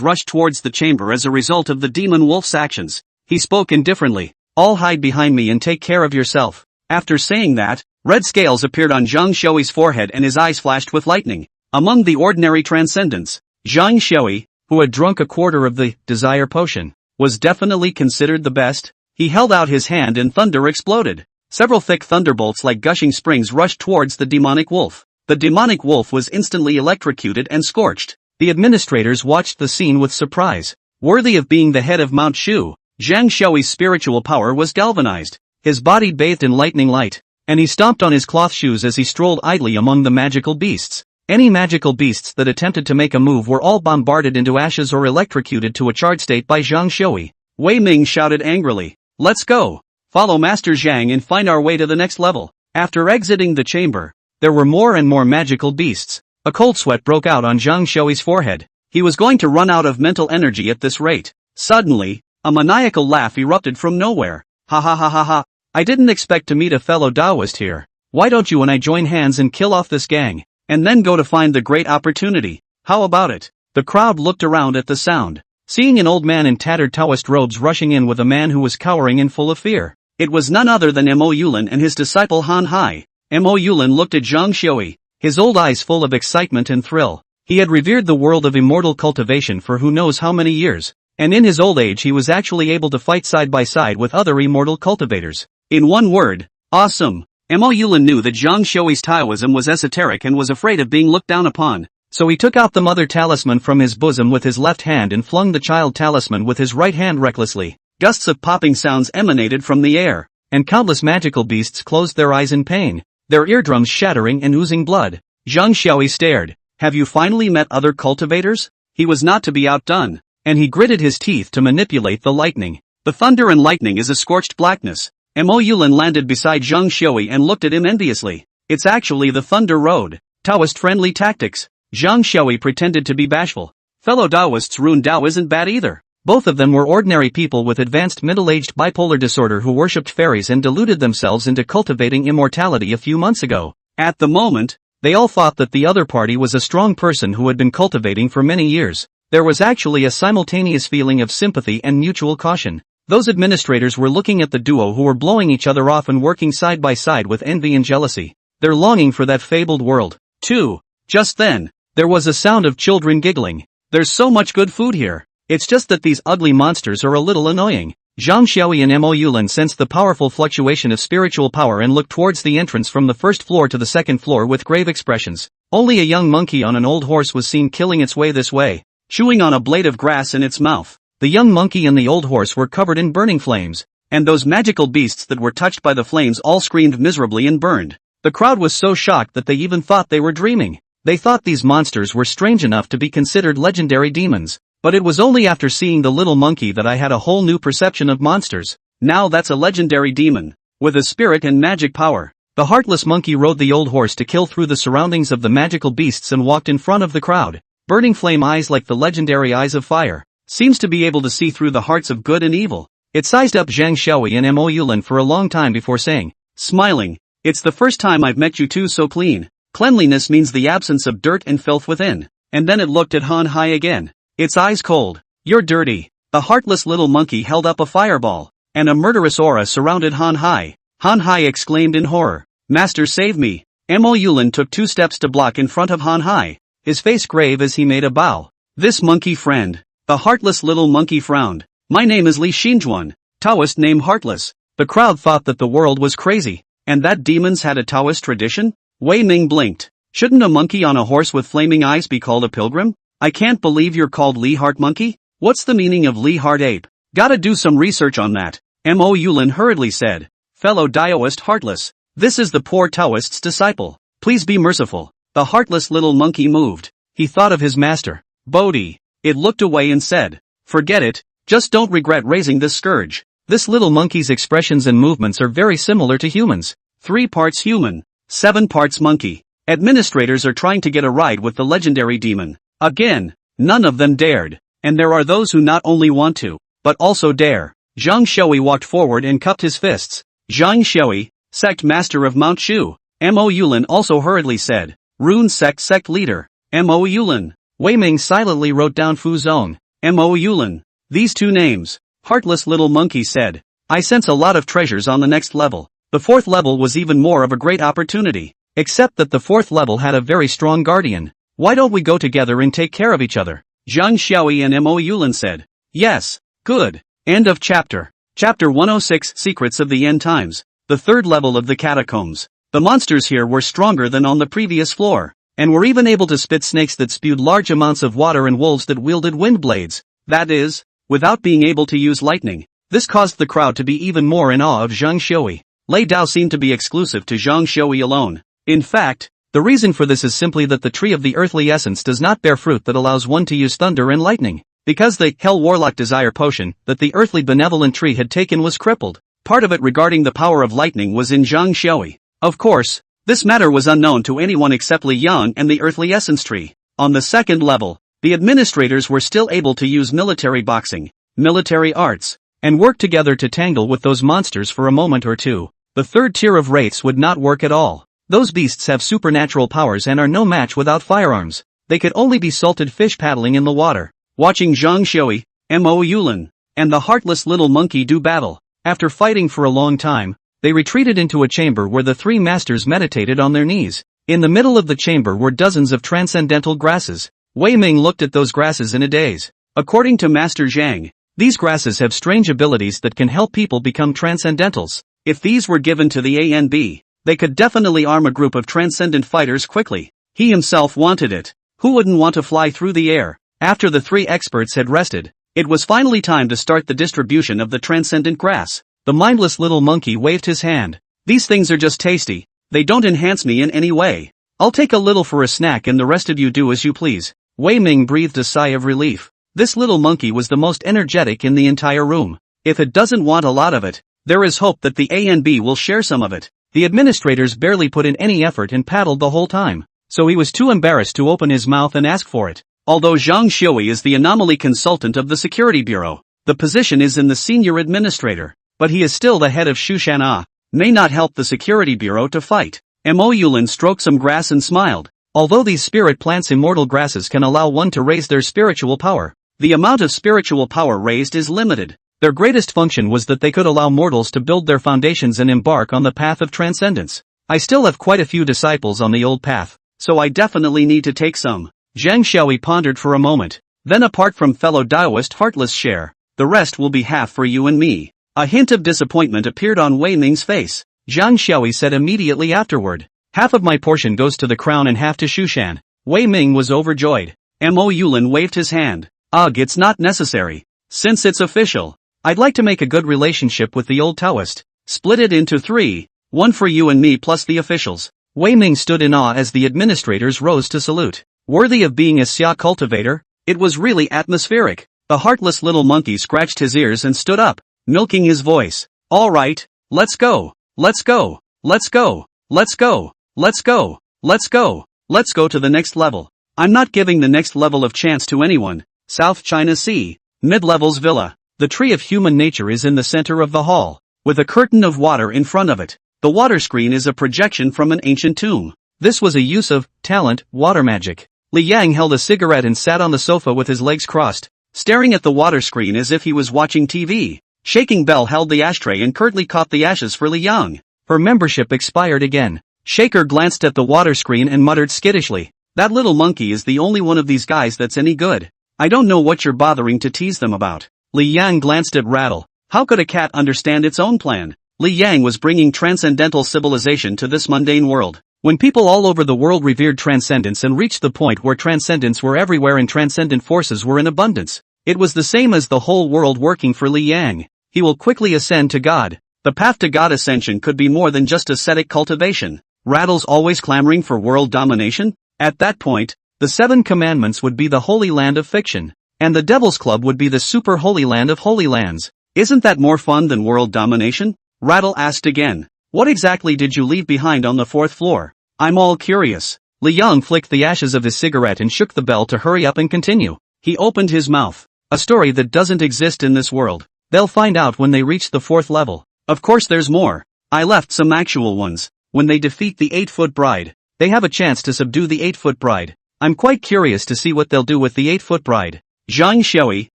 rushed towards the chamber as a result of the demon wolf's actions. He spoke indifferently. All hide behind me and take care of yourself. After saying that, red scales appeared on Zhang Shui's forehead and his eyes flashed with lightning. Among the ordinary transcendents, Zhang Shui, who had drunk a quarter of the desire potion, was definitely considered the best. He held out his hand and thunder exploded. Several thick thunderbolts like gushing springs rushed towards the demonic wolf. The demonic wolf was instantly electrocuted and scorched. The administrators watched the scene with surprise. Worthy of being the head of Mount Shu, Zhang Shui's spiritual power was galvanized. His body bathed in lightning light, and he stomped on his cloth shoes as he strolled idly among the magical beasts. Any magical beasts that attempted to make a move were all bombarded into ashes or electrocuted to a charred state by Zhang Shui. Wei Ming shouted angrily, "Let's go! Follow Master Zhang and find our way to the next level." After exiting the chamber, there were more and more magical beasts. A cold sweat broke out on Zhang Shui's forehead. He was going to run out of mental energy at this rate. Suddenly, a maniacal laugh erupted from nowhere. Ha ha ha ha ha. I didn't expect to meet a fellow Taoist here. Why don't you and I join hands and kill off this gang, and then go to find the great opportunity? How about it? The crowd looked around at the sound, seeing an old man in tattered Taoist robes rushing in with a man who was cowering and full of fear. It was none other than Mo Yulin and his disciple Han Hai. Mo Yulin looked at Zhang Shui, his old eyes full of excitement and thrill. He had revered the world of immortal cultivation for who knows how many years, and in his old age he was actually able to fight side by side with other immortal cultivators. In one word, awesome. Mo Yulin knew that Zhang Shui's Taoism was esoteric and was afraid of being looked down upon, so he took out the mother talisman from his bosom with his left hand and flung the child talisman with his right hand recklessly. Gusts of popping sounds emanated from the air, and countless magical beasts closed their eyes in pain, their eardrums shattering and oozing blood. Zhang Shui stared. Have you finally met other cultivators? He was not to be outdone. and he gritted his teeth to manipulate the lightning. The thunder and lightning is a scorched blackness. Mo Yulin landed beside Zhang Xiui and looked at him enviously. It's actually the Thunder Road. Taoist-friendly tactics. Zhang Xiui pretended to be bashful. Fellow Taoists, Rune Dao isn't bad either. Both of them were ordinary people with advanced middle-aged bipolar disorder who worshipped fairies and deluded themselves into cultivating immortality a few months ago. At the moment, they all thought that the other party was a strong person who had been cultivating for many years. There was actually a simultaneous feeling of sympathy and mutual caution. Those administrators were looking at the duo who were blowing each other off and working side by side with envy and jealousy. They're longing for that fabled world, too. Just then, there was a sound of children giggling. There's so much good food here. It's just that these ugly monsters are a little annoying. Zhang Xiui and Mo Yulin sensed the powerful fluctuation of spiritual power and looked towards the entrance from the first floor to the second floor with grave expressions. Only a young monkey on an old horse was seen killing its way this way, chewing on a blade of grass in its mouth. The young monkey and the old horse were covered in burning flames, and those magical beasts that were touched by the flames all screamed miserably and burned. The crowd was so shocked that they even thought they were dreaming. They thought these monsters were strange enough to be considered legendary demons. But it was only after seeing the little monkey that I had a whole new perception of monsters. Now that's a legendary demon, with a spirit and magic power. The heartless monkey rode the old horse to kill through the surroundings of the magical beasts and walked in front of the crowd. Burning flame eyes like the legendary eyes of fire. Seems to be able to see through the hearts of good and evil. It sized up Zhang Xiui and Mo Yulin for a long time before saying, smiling, "It's the first time I've met you two so clean. Cleanliness means the absence of dirt and filth within." And then it looked at Han Hai again. Its eyes cold. "You're dirty." The heartless little monkey held up a fireball, and a murderous aura surrounded Han Hai. Han Hai exclaimed in horror, "Master, save me." Mo Yulin took 2 steps to block in front of Han Hai, his face grave as he made a bow. "This monkey friend." The heartless little monkey frowned. "My name is Li Xinjuan, Taoist name Heartless." The crowd thought that the world was crazy, and that demons had a Taoist tradition? Wei Ming blinked. "Shouldn't a monkey on a horse with flaming eyes be called a pilgrim? I can't believe you're called Li Heart Monkey? What's the meaning of Li Heart Ape? Gotta do some research on that." Mo Yulin hurriedly said, "Fellow Taoist Heartless, this is the poor Taoist's disciple. Please be merciful." The heartless little monkey moved. He thought of his master, Bodhi. It looked away and said, "Forget it, just don't regret raising this scourge." This little monkey's expressions and movements are very similar to humans. 3 parts human, 7 parts monkey. Administrators are trying to get a ride with the legendary demon. Again, none of them dared. And there are those who not only want to, but also dare. Zhang Xiui walked forward and cupped his fists. "Zhang Xiui, sect master of Mount Shu." Mo Yulin also hurriedly said, "Rune sect leader." Mo Yulin. Wei Ming silently wrote down Fu Zong. Mo Yulin. These 2 names. Heartless little monkey said, "I sense a lot of treasures on the next level." The 4th level was even more of a great opportunity. Except that the 4th level had a very strong guardian. "Why don't we go together and take care of each other?" Zhang Xiui and Mo Yulin said. "Yes, good." End of chapter. Chapter 106, Secrets of the End Times. The 3rd level of the catacombs. The monsters here were stronger than on the previous floor, and were even able to spit snakes that spewed large amounts of water and wolves that wielded wind blades. That is, without being able to use lightning. This caused the crowd to be even more in awe of Zhang Xiui. Lei Dao seemed to be exclusive to Zhang Xiui alone. In fact, the reason for this is simply that the tree of the earthly essence does not bear fruit that allows one to use thunder and lightning. Because the Hell Warlock Desire Potion that the earthly benevolent tree had taken was crippled. Part of it regarding the power of lightning was in Zhang Xiui. Of course, this matter was unknown to anyone except Li Yang and the earthly essence tree. On the 2nd level, the administrators were still able to use military boxing, military arts, and work together to tangle with those monsters for a moment or two. The 3rd tier of wraiths would not work at all. Those beasts have supernatural powers and are no match without firearms. They could only be salted fish paddling in the water. Watching Zhang Xiui, Mo Yulin, and the heartless little monkey do battle. After fighting for a long time, they retreated into a chamber where the 3 masters meditated on their knees. In the middle of the chamber were dozens of transcendental grasses. Wei Ming looked at those grasses in a daze. According to Master Zhang, these grasses have strange abilities that can help people become transcendentals. If these were given to the ANB, they could definitely arm a group of transcendent fighters quickly. He himself wanted it. Who wouldn't want to fly through the air? After the 3 experts had rested, it was finally time to start the distribution of the transcendent grass. The mindless little monkey waved his hand. "These things are just tasty. They don't enhance me in any way. I'll take a little for a snack and the rest of you do as you please." Wei Ming breathed a sigh of relief. This little monkey was the most energetic in the entire room. If it doesn't want a lot of it, there is hope that the A and B will share some of it. The administrators barely put in any effort and paddled the whole time, so he was too embarrassed to open his mouth and ask for it. Although Zhang Xiui is the anomaly consultant of the security bureau, the position is in the senior administrator, but he is still the head of Shushan may not help the security bureau to fight. Mo Yulin stroked some grass and smiled. Although these spirit plants immortal grasses can allow one to raise their spiritual power, the amount of spiritual power raised is limited. Their greatest function was that they could allow mortals to build their foundations and embark on the path of transcendence. I still have quite a few disciples on the old path, so I definitely need to take some. Zhang Xiaoyi pondered for a moment. Then apart from fellow Taoist heartless share, the rest will be half for you and me. A hint of disappointment appeared on Wei Ming's face. Zhang Xiaoyi said immediately afterward, half of my portion goes to the crown and half to Shushan. Wei Ming was overjoyed. Mo Yulin waved his hand. Ugh, it's not necessary. Since it's official, I'd like to make a good relationship with the old Taoist. Split it into 3, 1 for you and me plus the officials. Wei Ming stood in awe as the administrators rose to salute. Worthy of being a xia cultivator, it was really atmospheric. The heartless little monkey scratched his ears and stood up, milking his voice. All right, let's go, let's go, let's go, let's go, let's go, let's go, let's go to the next level. I'm not giving the next level of chance to anyone. South China Sea, mid-levels villa. The tree of human nature is in the center of the hall, with a curtain of water in front of it. The water screen is a projection from an ancient tomb. This was a use of talent, water magic. Li Yang held a cigarette and sat on the sofa with his legs crossed, staring at the water screen as if he was watching TV. Shaking Bell held the ashtray and curtly caught the ashes for Li Yang. Her membership expired again. Shaker glanced at the water screen and muttered skittishly, that little monkey is the only one of these guys that's any good. I don't know what you're bothering to tease them about. Li Yang glanced at Rattle. How could a cat understand its own plan? Li Yang was bringing transcendental civilization to this mundane world. When people all over the world revered transcendence and reached the point where transcendence were everywhere and transcendent forces were in abundance, it was the same as the whole world working for Li Yang. He will quickly ascend to God. The path to God ascension could be more than just ascetic cultivation. Rattle's always clamoring for world domination? At that point, the 7 commandments would be the holy land of fiction, and the Devil's Club would be the super holy land of holy lands. Isn't that more fun than world domination? Rattle asked again. What exactly did you leave behind on the 4th floor? I'm all curious. Li Yang flicked the ashes of his cigarette and shook the bell to hurry up and continue. He opened his mouth. A story that doesn't exist in this world. They'll find out when they reach the 4th level. Of course there's more. I left some actual ones. When they defeat the 8-foot bride, they have a chance to subdue the 8-foot bride. I'm quite curious to see what they'll do with the 8-foot bride. Zhang Xiaoyi,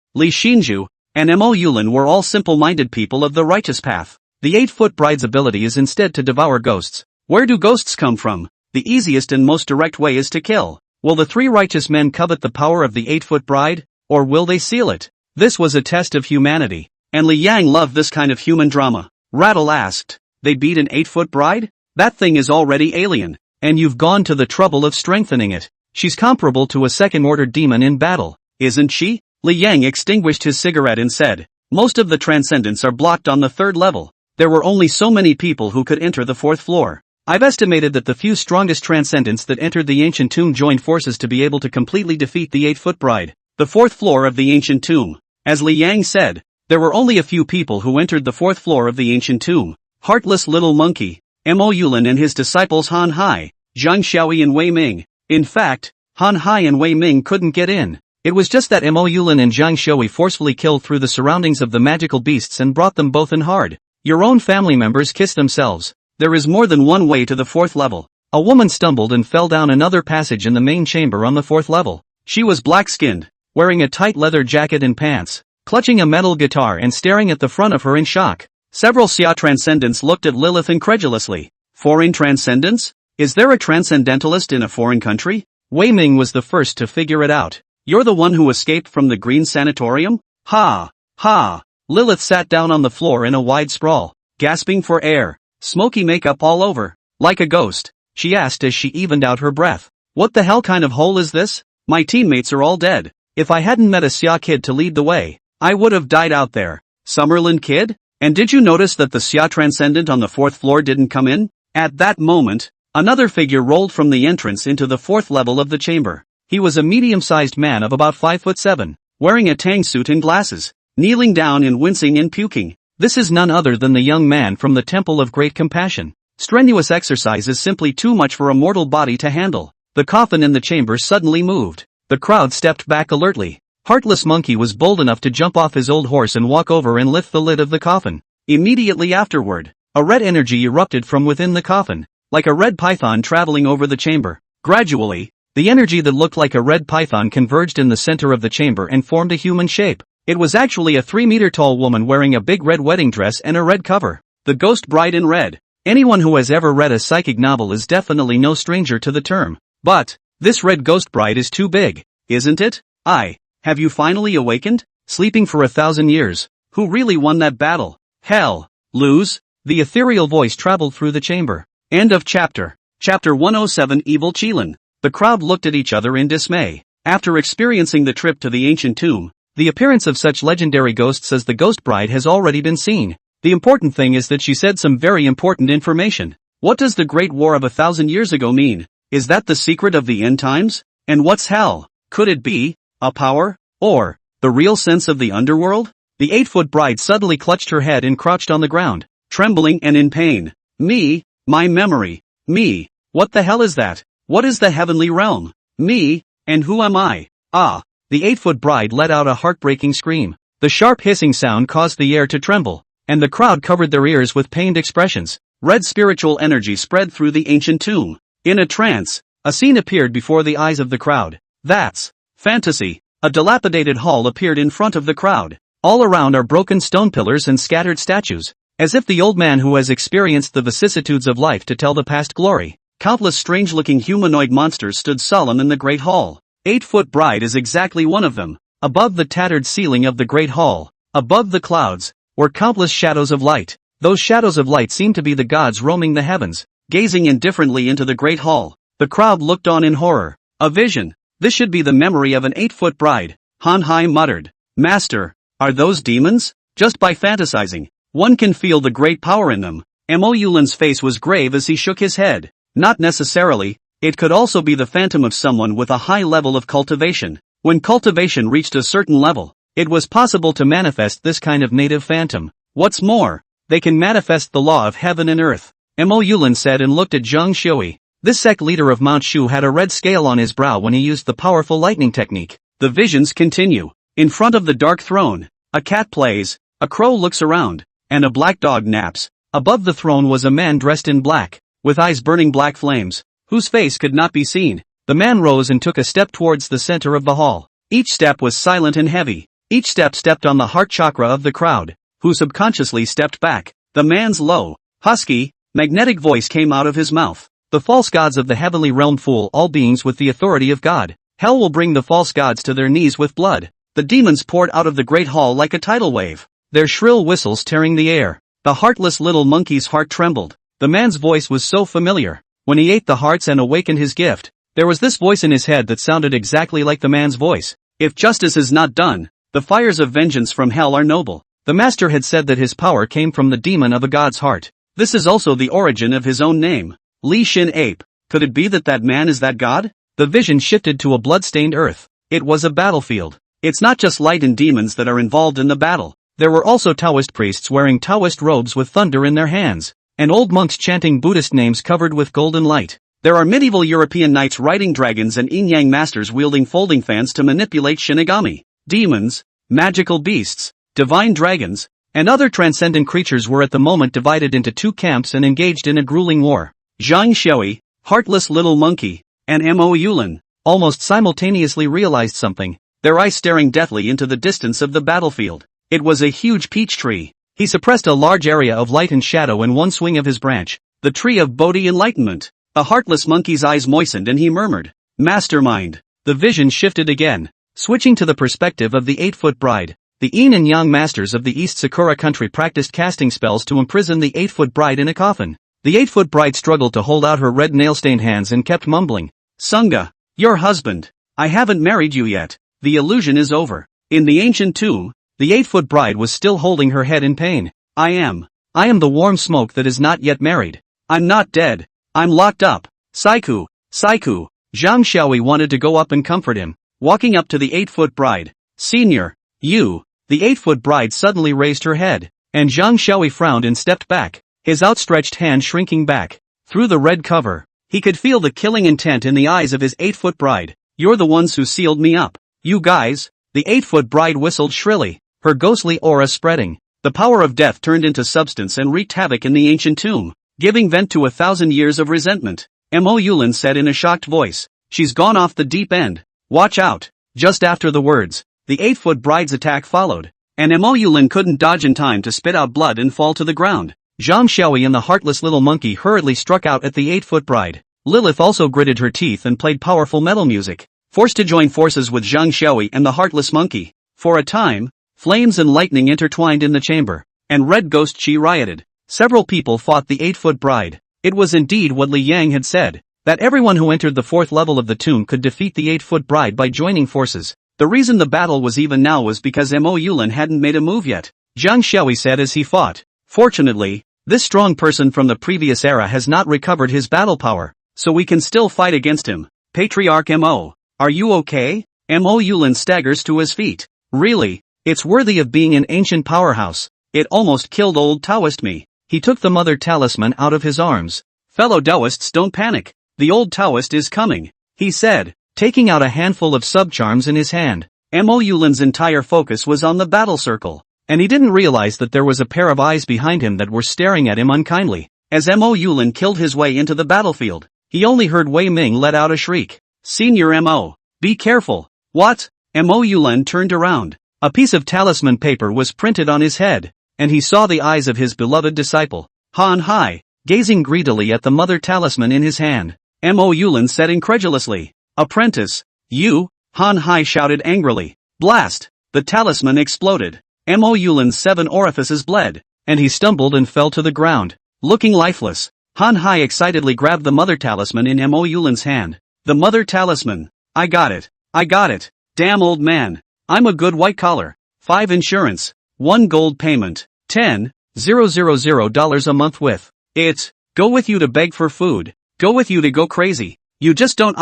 Li Xinju, and Mo Yulin were all simple-minded people of the righteous path. The 8-foot bride's ability is instead to devour ghosts. Where do ghosts come from? The easiest and most direct way is to kill. Will the 3 righteous men covet the power of the 8-foot bride, or will they seal it? This was a test of humanity, and Li Yang loved this kind of human drama. Rattle asked, they beat an 8-foot bride? That thing is already alien, and you've gone to the trouble of strengthening it. She's comparable to a second-order demon in battle, isn't she? Li Yang extinguished his cigarette and said, most of the transcendents are blocked on the 3rd level. There were only so many people who could enter the 4th floor. I've estimated that the few strongest transcendents that entered the ancient tomb joined forces to be able to completely defeat the 8-foot bride. The 4th floor of the ancient tomb. As Li Yang said, there were only a few people who entered the 4th floor of the ancient tomb. Heartless little monkey. Mo Yulin and his disciples Han Hai, Zhang Xiaoyi and Wei Ming. In fact, Han Hai and Wei Ming couldn't get in. It was just that Mo Yulin and Zhang Xiaoyi forcefully killed through the surroundings of the magical beasts and brought them both in hard. Your own family members kiss themselves. There is more than one way to the 4th level. A woman stumbled and fell down another passage in the main chamber on the 4th level. She was black-skinned, wearing a tight leather jacket and pants, clutching a metal guitar and staring at the front of her in shock. Several Xia transcendents looked at Lilith incredulously. Foreign transcendents? Is there a transcendentalist in a foreign country? Wei Ming was the first to figure it out. You're the one who escaped from the green sanatorium? Ha! Ha! Lilith sat down on the floor in a wide sprawl, gasping for air, smoky makeup all over, like a ghost. She asked as she evened out her breath. What the hell kind of hole is this? My teammates are all dead. If I hadn't met a Xia kid to lead the way, I would have died out there. Summerlin kid? And did you notice that the Xia transcendent on the 4th floor didn't come in? At that moment, another figure rolled from the entrance into the 4th level of the chamber. He was a medium-sized man of about 5'7". wearing a tang suit and glasses, kneeling down and wincing and puking. This is none other than the young man from the Temple of Great Compassion. Strenuous exercise is simply too much for a mortal body to handle. The coffin in the chamber suddenly moved. The crowd stepped back alertly. Heartless Monkey was bold enough to jump off his old horse and walk over and lift the lid of the coffin. Immediately afterward, a red energy erupted from within the coffin, like a red python traveling over the chamber. Gradually, the energy that looked like a red python converged in the center of the chamber and formed a human shape. It was actually a 3-meter-tall woman wearing a big red wedding dress and a red cover. The Ghost Bride in Red. Anyone who has ever read a psychic novel is definitely no stranger to the term. But, this red Ghost Bride is too big, isn't it? Have you finally awakened? Sleeping for 1,000 years. Who really won that battle? Hell. Lose? The ethereal voice traveled through the chamber. End of chapter. Chapter 107 Evil Qilin. The crowd looked at each other in dismay. After experiencing the trip to the ancient tomb, the appearance of such legendary ghosts as the Ghost Bride has already been seen. The important thing is that she said some very important information. What does the Great War of 1,000 years ago mean? Is that the secret of the end times? And what's hell? Could it be a power? Or the real sense of the underworld? The 8-foot bride suddenly clutched her head and crouched on the ground, trembling and in pain. Me, my memory, me, what the hell is that? What is the heavenly realm? Me, and who am I? The 8-foot bride let out a heartbreaking scream. The sharp hissing sound caused the air to tremble, and the crowd covered their ears with pained expressions. Red spiritual energy spread through the ancient tomb. In a trance, a scene appeared before the eyes of the crowd. That's fantasy. A dilapidated hall appeared in front of the crowd. All around are broken stone pillars and scattered statues, as if the old man who has experienced the vicissitudes of life to tell the past glory. Countless strange-looking humanoid monsters stood solemn in the great hall. 8-foot bride is exactly one of them. Above the tattered ceiling of the great hall, above the clouds, were countless shadows of light. Those shadows of light seemed to be the gods roaming the heavens, gazing indifferently into the great hall. The crowd looked on in horror. A vision. This should be the memory of an 8-foot bride. Han Hai muttered. Master, are those demons? Just by fantasizing, one can feel the great power in them. Mo Yulin's face was grave as he shook his head. Not necessarily. It could also be the phantom of someone with a high level of cultivation. When cultivation reached a certain level, it was possible to manifest this kind of native phantom. What's more, they can manifest the law of heaven and earth. Mo Yulin said and looked at Zhang Shui. This sect leader of Mount Shu had a red scale on his brow when he used the powerful lightning technique. The visions continue. In front of the dark throne, a cat plays, a crow looks around, and a black dog naps. Above the throne was a man dressed in black, with eyes burning black flames, whose face could not be seen. The man rose and took a step towards the center of the hall. Each step was silent and heavy. Each step stepped on the heart chakra of the crowd, who subconsciously stepped back. The man's low, husky, magnetic voice came out of his mouth. The false gods of the heavenly realm fool all beings with the authority of God. Hell will bring the false gods to their knees with blood. The demons poured out of the great hall like a tidal wave, their shrill whistles tearing the air. The heartless little monkey's heart trembled. The man's voice was so familiar. When he ate the hearts and awakened his gift, there was this voice in his head that sounded exactly like the man's voice. If justice is not done, the fires of vengeance from hell are noble. The master had said that his power came from the demon of a god's heart. This is also the origin of his own name. Li Shin Ape. Could it be that that man is that god? The vision shifted to a blood-stained earth. It was a battlefield. It's not just light and demons that are involved in the battle. There were also Taoist priests wearing Taoist robes with thunder in their hands, and old monks chanting Buddhist names covered with golden light. There are medieval European knights riding dragons and yin-yang masters wielding folding fans to manipulate shinigami. Demons, magical beasts, divine dragons, and other transcendent creatures were at the moment divided into two camps and engaged in a grueling war. Zhang Shui, heartless little monkey, and Mo Yulin, almost simultaneously realized something, their eyes staring deathly into the distance of the battlefield. It was a huge peach tree. He suppressed a large area of light and shadow in one swing of his branch, the tree of Bodhi enlightenment. The heartless monkey's eyes moistened and he murmured, Mastermind. The vision shifted again, switching to the perspective of the 8-foot bride. The yin and yang masters of the East Sakura country practiced casting spells to imprison the 8-foot bride in a coffin. The 8-foot bride struggled to hold out her red nail-stained hands and kept mumbling, Sunga, your husband. I haven't married you yet. The illusion is over. In the ancient tomb, the 8-foot bride was still holding her head in pain. I am the warm smoke that is not yet married. I'm not dead. I'm locked up. Saiku. Zhang Xiaoi wanted to go up and comfort him. Walking up to the 8-foot bride, Senior, you. The 8-foot bride suddenly raised her head, and Zhang Xiaoyi frowned and stepped back, his outstretched hand shrinking back. Through the red cover, he could feel the killing intent in the eyes of his 8-foot bride. You're the ones who sealed me up. You guys. The 8-foot bride whistled shrilly, her ghostly aura spreading. The power of death turned into substance and wreaked havoc in the ancient tomb, giving vent to 1,000 years of resentment. Mo Yulin said in a shocked voice. She's gone off the deep end. Watch out. Just after the words, the 8-foot bride's attack followed, and Mo Yulin couldn't dodge in time to spit out blood and fall to the ground. Zhang Xiaoyi and the heartless little monkey hurriedly struck out at the 8-foot bride. Lilith also gritted her teeth and played powerful metal music, forced to join forces with Zhang Xiaoyi and the heartless monkey. For a time, flames and lightning intertwined in the chamber, and red ghost chi rioted. Several people fought the 8-foot bride. It was indeed what Li Yang had said, that everyone who entered the 4th level of the tomb could defeat the 8-foot bride by joining forces. The reason the battle was even now was because Mo Yulin hadn't made a move yet, Zhang Xiaoyi said as he fought. Fortunately, this strong person from the previous era has not recovered his battle power, so we can still fight against him. Patriarch Mo, are you okay? Mo Yulin staggers to his feet. Really? It's worthy of being an ancient powerhouse. It almost killed old Taoist me. He took the mother talisman out of his arms. Fellow Taoists, don't panic. The old Taoist is coming, he said, taking out a handful of sub-charms in his hand. Mo Yulin's entire focus was on the battle circle, and he didn't realize that there was a pair of eyes behind him that were staring at him unkindly. As Mo Yulin killed his way into the battlefield, he only heard Wei Ming let out a shriek. Senior Mo, be careful. What? Mo Yulin turned around. A piece of talisman paper was printed on his head, and he saw the eyes of his beloved disciple, Han Hai, gazing greedily at the mother talisman in his hand. Mo Yulin said incredulously. Apprentice, you? Han Hai shouted angrily. Blast! The talisman exploded. Mo Yulin's 7 orifices bled, and he stumbled and fell to the ground, looking lifeless. Han Hai excitedly grabbed the mother talisman in Mo Yulin's hand. The mother talisman. I got it. I got it. Damn old man. I'm a good white collar. 5 insurance. 1 gold payment. $10,000 a month with it. Go with you to beg for food. Go with you to go crazy. You just don't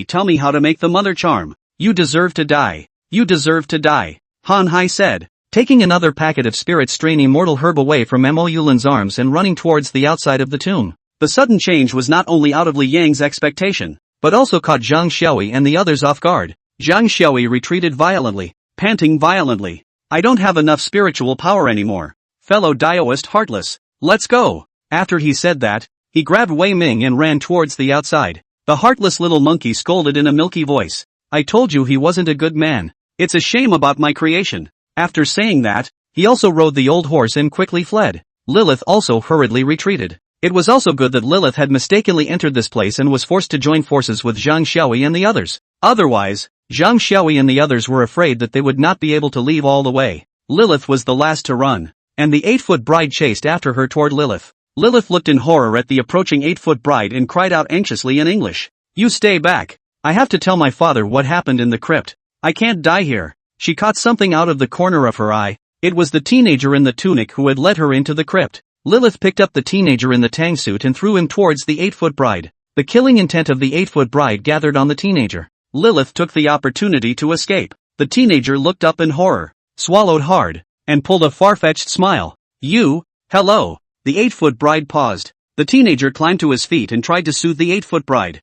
tell me how to make the mother charm. You deserve to die. You deserve to die. Han Hai said, taking another packet of spirit strain immortal herb away from Mo Yulin's arms and running towards the outside of the tomb. The sudden change was not only out of Li Yang's expectation, but also caught Zhang Xiaoyi and the others off guard. Zhang Xiaoyi retreated violently, panting violently. I don't have enough spiritual power anymore. Fellow Daoist heartless. Let's go. After he said that, he grabbed Wei Ming and ran towards the outside. The heartless little monkey scolded in a milky voice. I told you he wasn't a good man. It's a shame about my creation. After saying that, he also rode the old horse and quickly fled. Lilith also hurriedly retreated. It was also good that Lilith had mistakenly entered this place and was forced to join forces with Zhang Xiaoyi and the others. Otherwise, Zhang Xiaoyi and the others were afraid that they would not be able to leave all the way. Lilith was the last to run, and the 8-foot bride chased after her toward Lilith. Lilith looked in horror at the approaching 8-foot bride and cried out anxiously in English. You stay back. I have to tell my father what happened in the crypt. I can't die here. She caught something out of the corner of her eye. It was the teenager in the tunic who had led her into the crypt. Lilith picked up the teenager in the tang suit and threw him towards the 8-foot bride. The killing intent of the 8-foot bride gathered on the teenager. Lilith took the opportunity to escape. The teenager looked up in horror, swallowed hard, and pulled a far-fetched smile. You? Hello. The 8-foot bride paused. The teenager climbed to his feet and tried to soothe the 8-foot bride.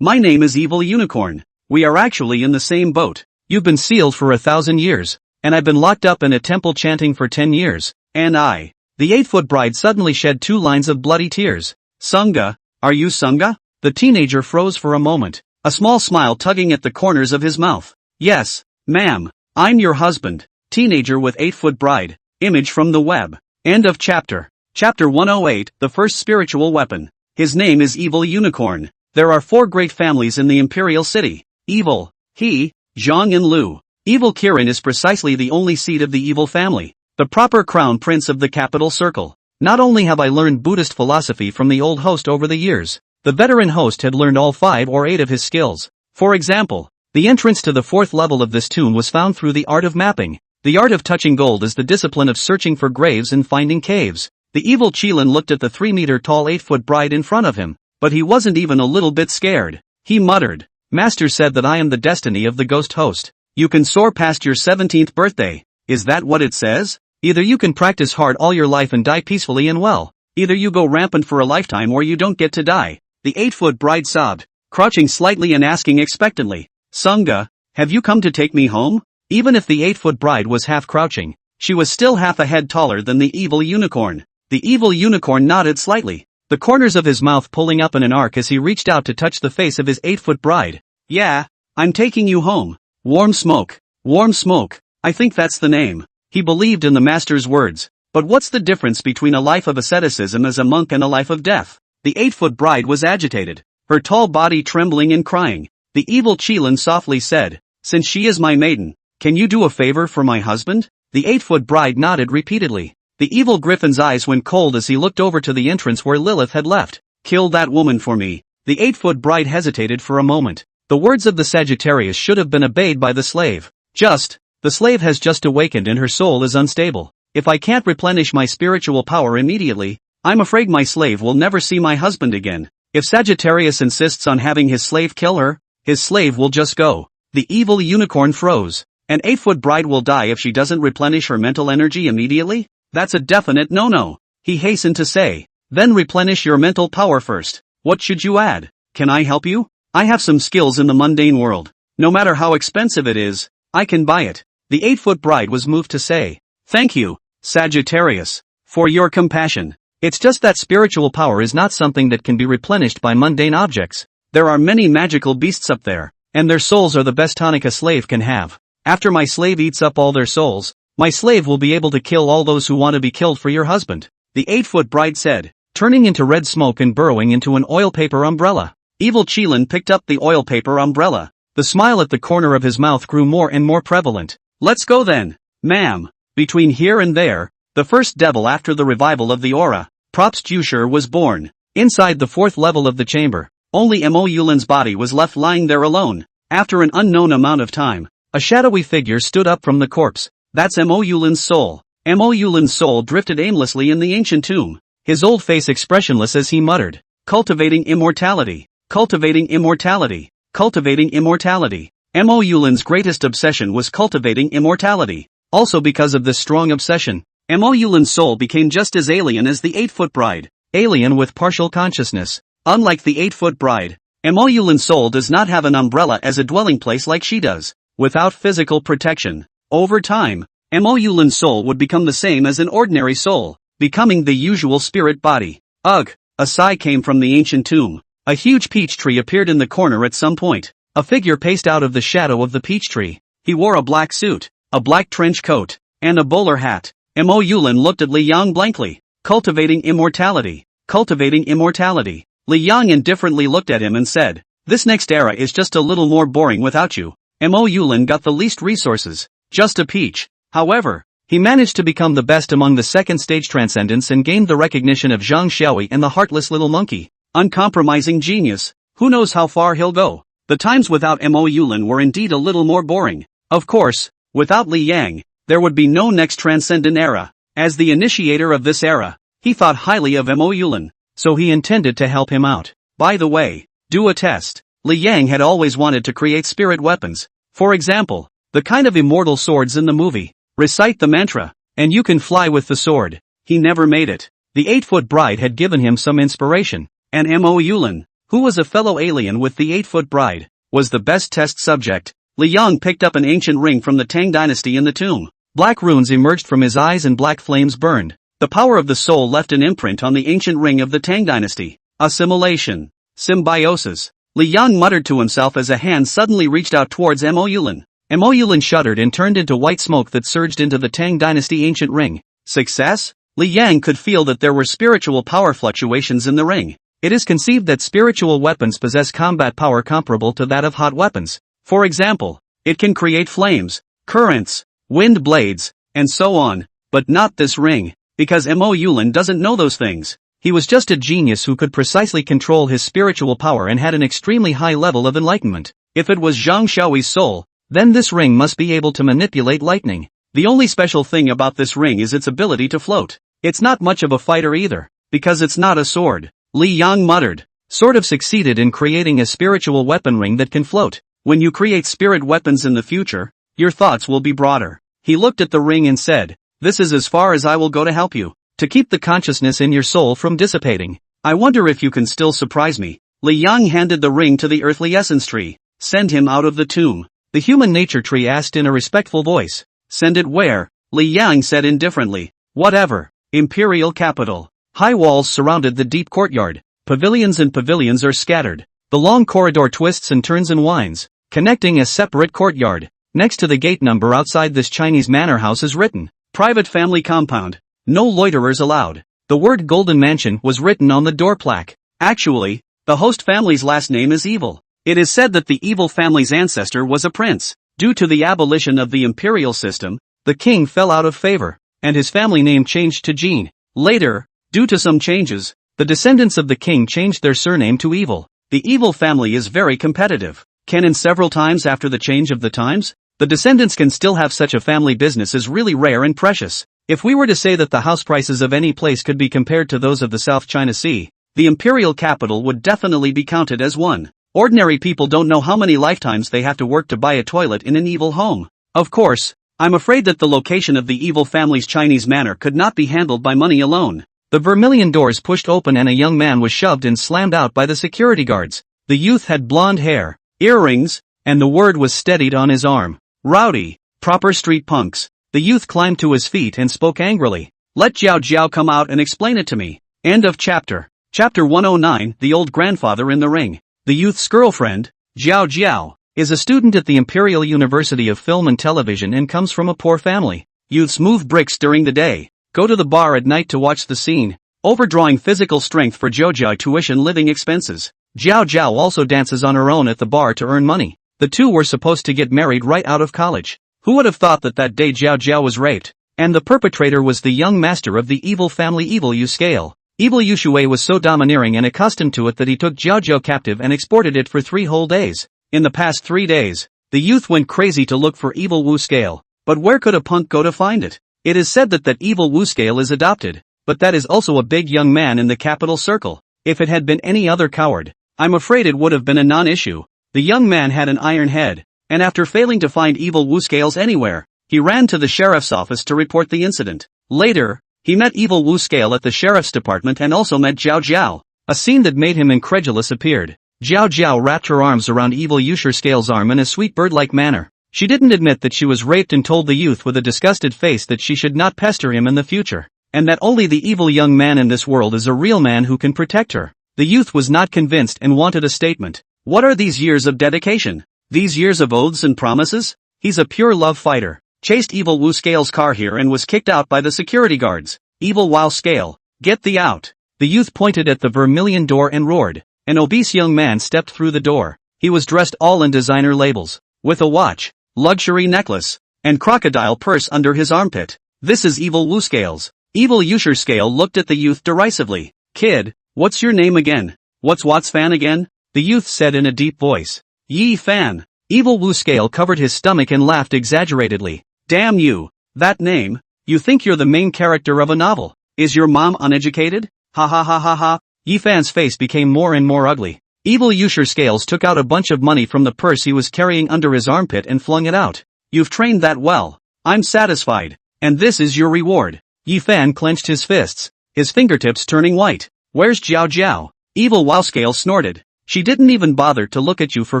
My name is Evil Unicorn. We are actually in the same boat. You've been sealed for 1,000 years, and I've been locked up in a temple chanting for 10 years, and I. The 8-foot bride suddenly shed 2 lines of bloody tears. Sunga, are you Sunga? The teenager froze for a moment, a small smile tugging at the corners of his mouth. Yes, ma'am, I'm your husband. Teenager with 8-foot bride. Image from the web. End of chapter. Chapter 108, The First Spiritual Weapon. His name is Evil Unicorn. There are 4 great families in the Imperial City. Evil, He, Zhang and Lu. Evil Kirin is precisely the only seat of the evil family, the proper crown prince of the capital circle. Not only have I learned Buddhist philosophy from the old host over the years, the veteran host had learned all 5 or 8 of his skills. For example, the entrance to the 4th level of this tomb was found through the art of mapping. The art of touching gold is the discipline of searching for graves and finding caves. The evil Qilin looked at the 3-meter-tall 8-foot bride in front of him, but he wasn't even a little bit scared. He muttered, Master said that I am the destiny of the ghost host. You can soar past your 17th birthday. Is that what it says? Either you can practice hard all your life and die peacefully and well. Either you go rampant for a lifetime or you don't get to die. The 8-foot bride sobbed, crouching slightly and asking expectantly, Sunga, have you come to take me home? Even if the 8-foot bride was half crouching, she was still half a head taller than the evil unicorn. The evil unicorn nodded slightly, the corners of his mouth pulling up in an arc as he reached out to touch the face of his 8-foot bride. Yeah, I'm taking you home. Warm smoke. Warm smoke. I think that's the name. He believed in the master's words. But what's the difference between a life of asceticism as a monk and a life of death? The 8-foot bride was agitated, her tall body trembling and crying. The evil Qilin softly said, since she is my maiden, can you do a favor for my husband? The 8-foot bride nodded repeatedly. The evil griffin's eyes went cold as he looked over to the entrance where Lilith had left. Kill that woman for me. The 8-foot bride hesitated for a moment. The words of the Sagittarius should have been obeyed by the slave. The slave has just awakened and her soul is unstable. If I can't replenish my spiritual power immediately, I'm afraid my slave will never see my husband again. If Sagittarius insists on having his slave kill her, his slave will just go. The evil unicorn froze. An 8-foot bride will die if she doesn't replenish her mental energy immediately? That's a definite no-no. He hastened to say, then replenish your mental power first. What should you add? Can I help you? I have some skills in the mundane world. No matter how expensive it is, I can buy it. The 8-foot bride was moved to say, thank you, Sagittarius, for your compassion. It's just that spiritual power is not something that can be replenished by mundane objects. There are many magical beasts up there, and their souls are the best tonic a slave can have. After my slave eats up all their souls, my slave will be able to kill all those who want to be killed for your husband. The 8-foot bride said, turning into red smoke and burrowing into an oil paper umbrella. Evil Qilin picked up the oil paper umbrella. The smile at the corner of his mouth grew more and more prevalent. Let's go then, ma'am. Between here and there, the first devil after the revival of the aura, Props Jusher, was born. Inside the 4th level of the chamber, only Mo Yulin's body was left lying there alone. After an unknown amount of time, a shadowy figure stood up from the corpse. That's Mo Yulin's soul. Mo Yulin's soul drifted aimlessly in the ancient tomb, his old face expressionless as he muttered, cultivating immortality, cultivating immortality, cultivating immortality. Mo Yulin's greatest obsession was cultivating immortality. Also because of this strong obsession, Mo Yulin's soul became just as alien as the 8-foot bride, alien with partial consciousness. Unlike the 8-foot bride, Mo Yulin's soul does not have an umbrella as a dwelling place like she does. Without physical protection, over time, Mo Yulin's soul would become the same as an ordinary soul, becoming the usual spirit body. Ugh! A sigh came from the ancient tomb. A huge peach tree appeared in the corner at some point. A figure paced out of the shadow of the peach tree. He wore a black suit, a black trench coat, and a bowler hat. Mo Yulin looked at Li Yang blankly. Cultivating immortality. Cultivating immortality. Li Yang indifferently looked at him and said, this next era is just a little more boring without you. Mo Yulin got the least resources. Just a peach. However, he managed to become the best among the second stage transcendents and gained the recognition of Zhang Xiaoyi and the heartless little monkey. Uncompromising genius. Who knows how far he'll go? The times without Mo Yulin were indeed a little more boring. Of course, without Li Yang, there would be no next transcendent era. As the initiator of this era, he thought highly of Mo Yulin, so he intended to help him out. By the way, do a test. Li Yang had always wanted to create spirit weapons. For example, the kind of immortal swords in the movie. Recite the mantra, and you can fly with the sword. He never made it. The 8-foot bride had given him some inspiration, and Mo Yulin, who was a fellow alien with the 8-foot bride, was the best test subject. Li Yang picked up an ancient ring from the Tang dynasty in the tomb. Black runes emerged from his eyes and black flames burned. The power of the soul left an imprint on the ancient ring of the Tang dynasty. Assimilation. Symbiosis. Li Yang muttered to himself as a hand suddenly reached out towards Mo Yulin. Mo Yulin shuddered and turned into white smoke that surged into the Tang dynasty ancient ring. Success? Li Yang could feel that there were spiritual power fluctuations in the ring. It is conceived that spiritual weapons possess combat power comparable to that of hot weapons. For example, it can create flames, currents, wind blades, and so on, but not this ring, because Mo Yulin doesn't know those things. He was just a genius who could precisely control his spiritual power and had an extremely high level of enlightenment. If it was Zhang Xiaoyi's soul, then this ring must be able to manipulate lightning. The only special thing about this ring is its ability to float. It's not much of a fighter either, because it's not a sword. Li Yang muttered. Sort of succeeded in creating a spiritual weapon ring that can float. When you create spirit weapons in the future, your thoughts will be broader. He looked at the ring and said, this is as far as I will go to help you, to keep the consciousness in your soul from dissipating. I wonder if you can still surprise me. Li Yang handed the ring to the earthly essence tree. Send him out of the tomb. The human nature tree asked in a respectful voice. Send it where? Li Yang said indifferently. Whatever. Imperial capital. High walls surrounded the deep courtyard. Pavilions and pavilions are scattered. The long corridor twists and turns and winds, connecting a separate courtyard. Next to the gate number outside this Chinese manor house is written, private family compound. No loiterers allowed. The word Golden Mansion was written on the door plaque. Actually, the host family's last name is Evil. It is said that the Evil family's ancestor was a prince. Due to the abolition of the imperial system, the king fell out of favor, and his family name changed to Jin. Later, due to some changes, the descendants of the king changed their surname to Evil. The Evil family is very competitive. Canon several times after the change of the times, the descendants can still have such a family business is really rare and precious. If we were to say that the house prices of any place could be compared to those of the South China Sea, the imperial capital would definitely be counted as one. Ordinary people don't know how many lifetimes they have to work to buy a toilet in an evil home. Of course, I'm afraid that the location of the Evil family's Chinese manor could not be handled by money alone. The vermilion doors pushed open and a young man was shoved and slammed out by the security guards. The youth had blonde hair, earrings, and the word was steadied on his arm. Rowdy, proper street punks. The youth climbed to his feet and spoke angrily. Let Jiao Jiao come out and explain it to me. End of chapter. Chapter 109, The Old Grandfather in the Ring. The youth's girlfriend, Jiao Jiao, is a student at the Imperial University of Film and Television and comes from a poor family. Youths move bricks during the day, go to the bar at night to watch the scene, overdrawing physical strength for Jojo tuition living expenses. Jiao Jiao also dances on her own at the bar to earn money. The two were supposed to get married right out of college. Who would have thought that that day Jiao Jiao was raped, and the perpetrator was the young master of the Evil family Evil Yu scale. Evil Yu Shui was so domineering and accustomed to it that he took Jiao Jiao captive and exported it for 3 whole days. In the past 3 days, the youth went crazy to look for Evil Wu scale, but where could a punk go to find it? It is said that Evil Wu scale is adopted, but that is also a big young man in the capital circle. If it had been any other coward, I'm afraid it would have been a non-issue. The young man had an iron head, and after failing to find Evil Wu scales anywhere, he ran to the sheriff's office to report the incident. Later, he met Evil Wu scale at the sheriff's department and also met Jiao Jiao. A scene that made him incredulous appeared. Jiao Jiao wrapped her arms around Evil Yu scale's arm in a sweet bird-like manner. She didn't admit that she was raped and told the youth with a disgusted face that she should not pester him in the future, and that only the evil young man in this world is a real man who can protect her. The youth was not convinced and wanted a statement. What are these years of dedication? These years of oaths and promises? He's a pure love fighter. Chased Evil Wu Scale's car here and was kicked out by the security guards. Evil Wu Scale, get thee out. The youth pointed at the vermilion door and roared. An obese young man stepped through the door. He was dressed all in designer labels, with a watch, luxury necklace, and crocodile purse under his armpit. This is Evil Wu Scales. Evil Yu Scale looked at the youth derisively. Kid, what's your name again? What's Fan again? The youth said in a deep voice. Yi Fan. Evil Wu Scale covered his stomach and laughed exaggeratedly. Damn you. That name? You think you're the main character of a novel? Is your mom uneducated? Ha ha ha ha ha. Yi Fan's face became more and more ugly. Evil Yu Scales took out a bunch of money from the purse he was carrying under his armpit and flung it out. You've trained that well. I'm satisfied. And this is your reward. Yi Fan clenched his fists, his fingertips turning white. Where's Jiao Jiao? Evil Wu Scale snorted. She didn't even bother to look at you for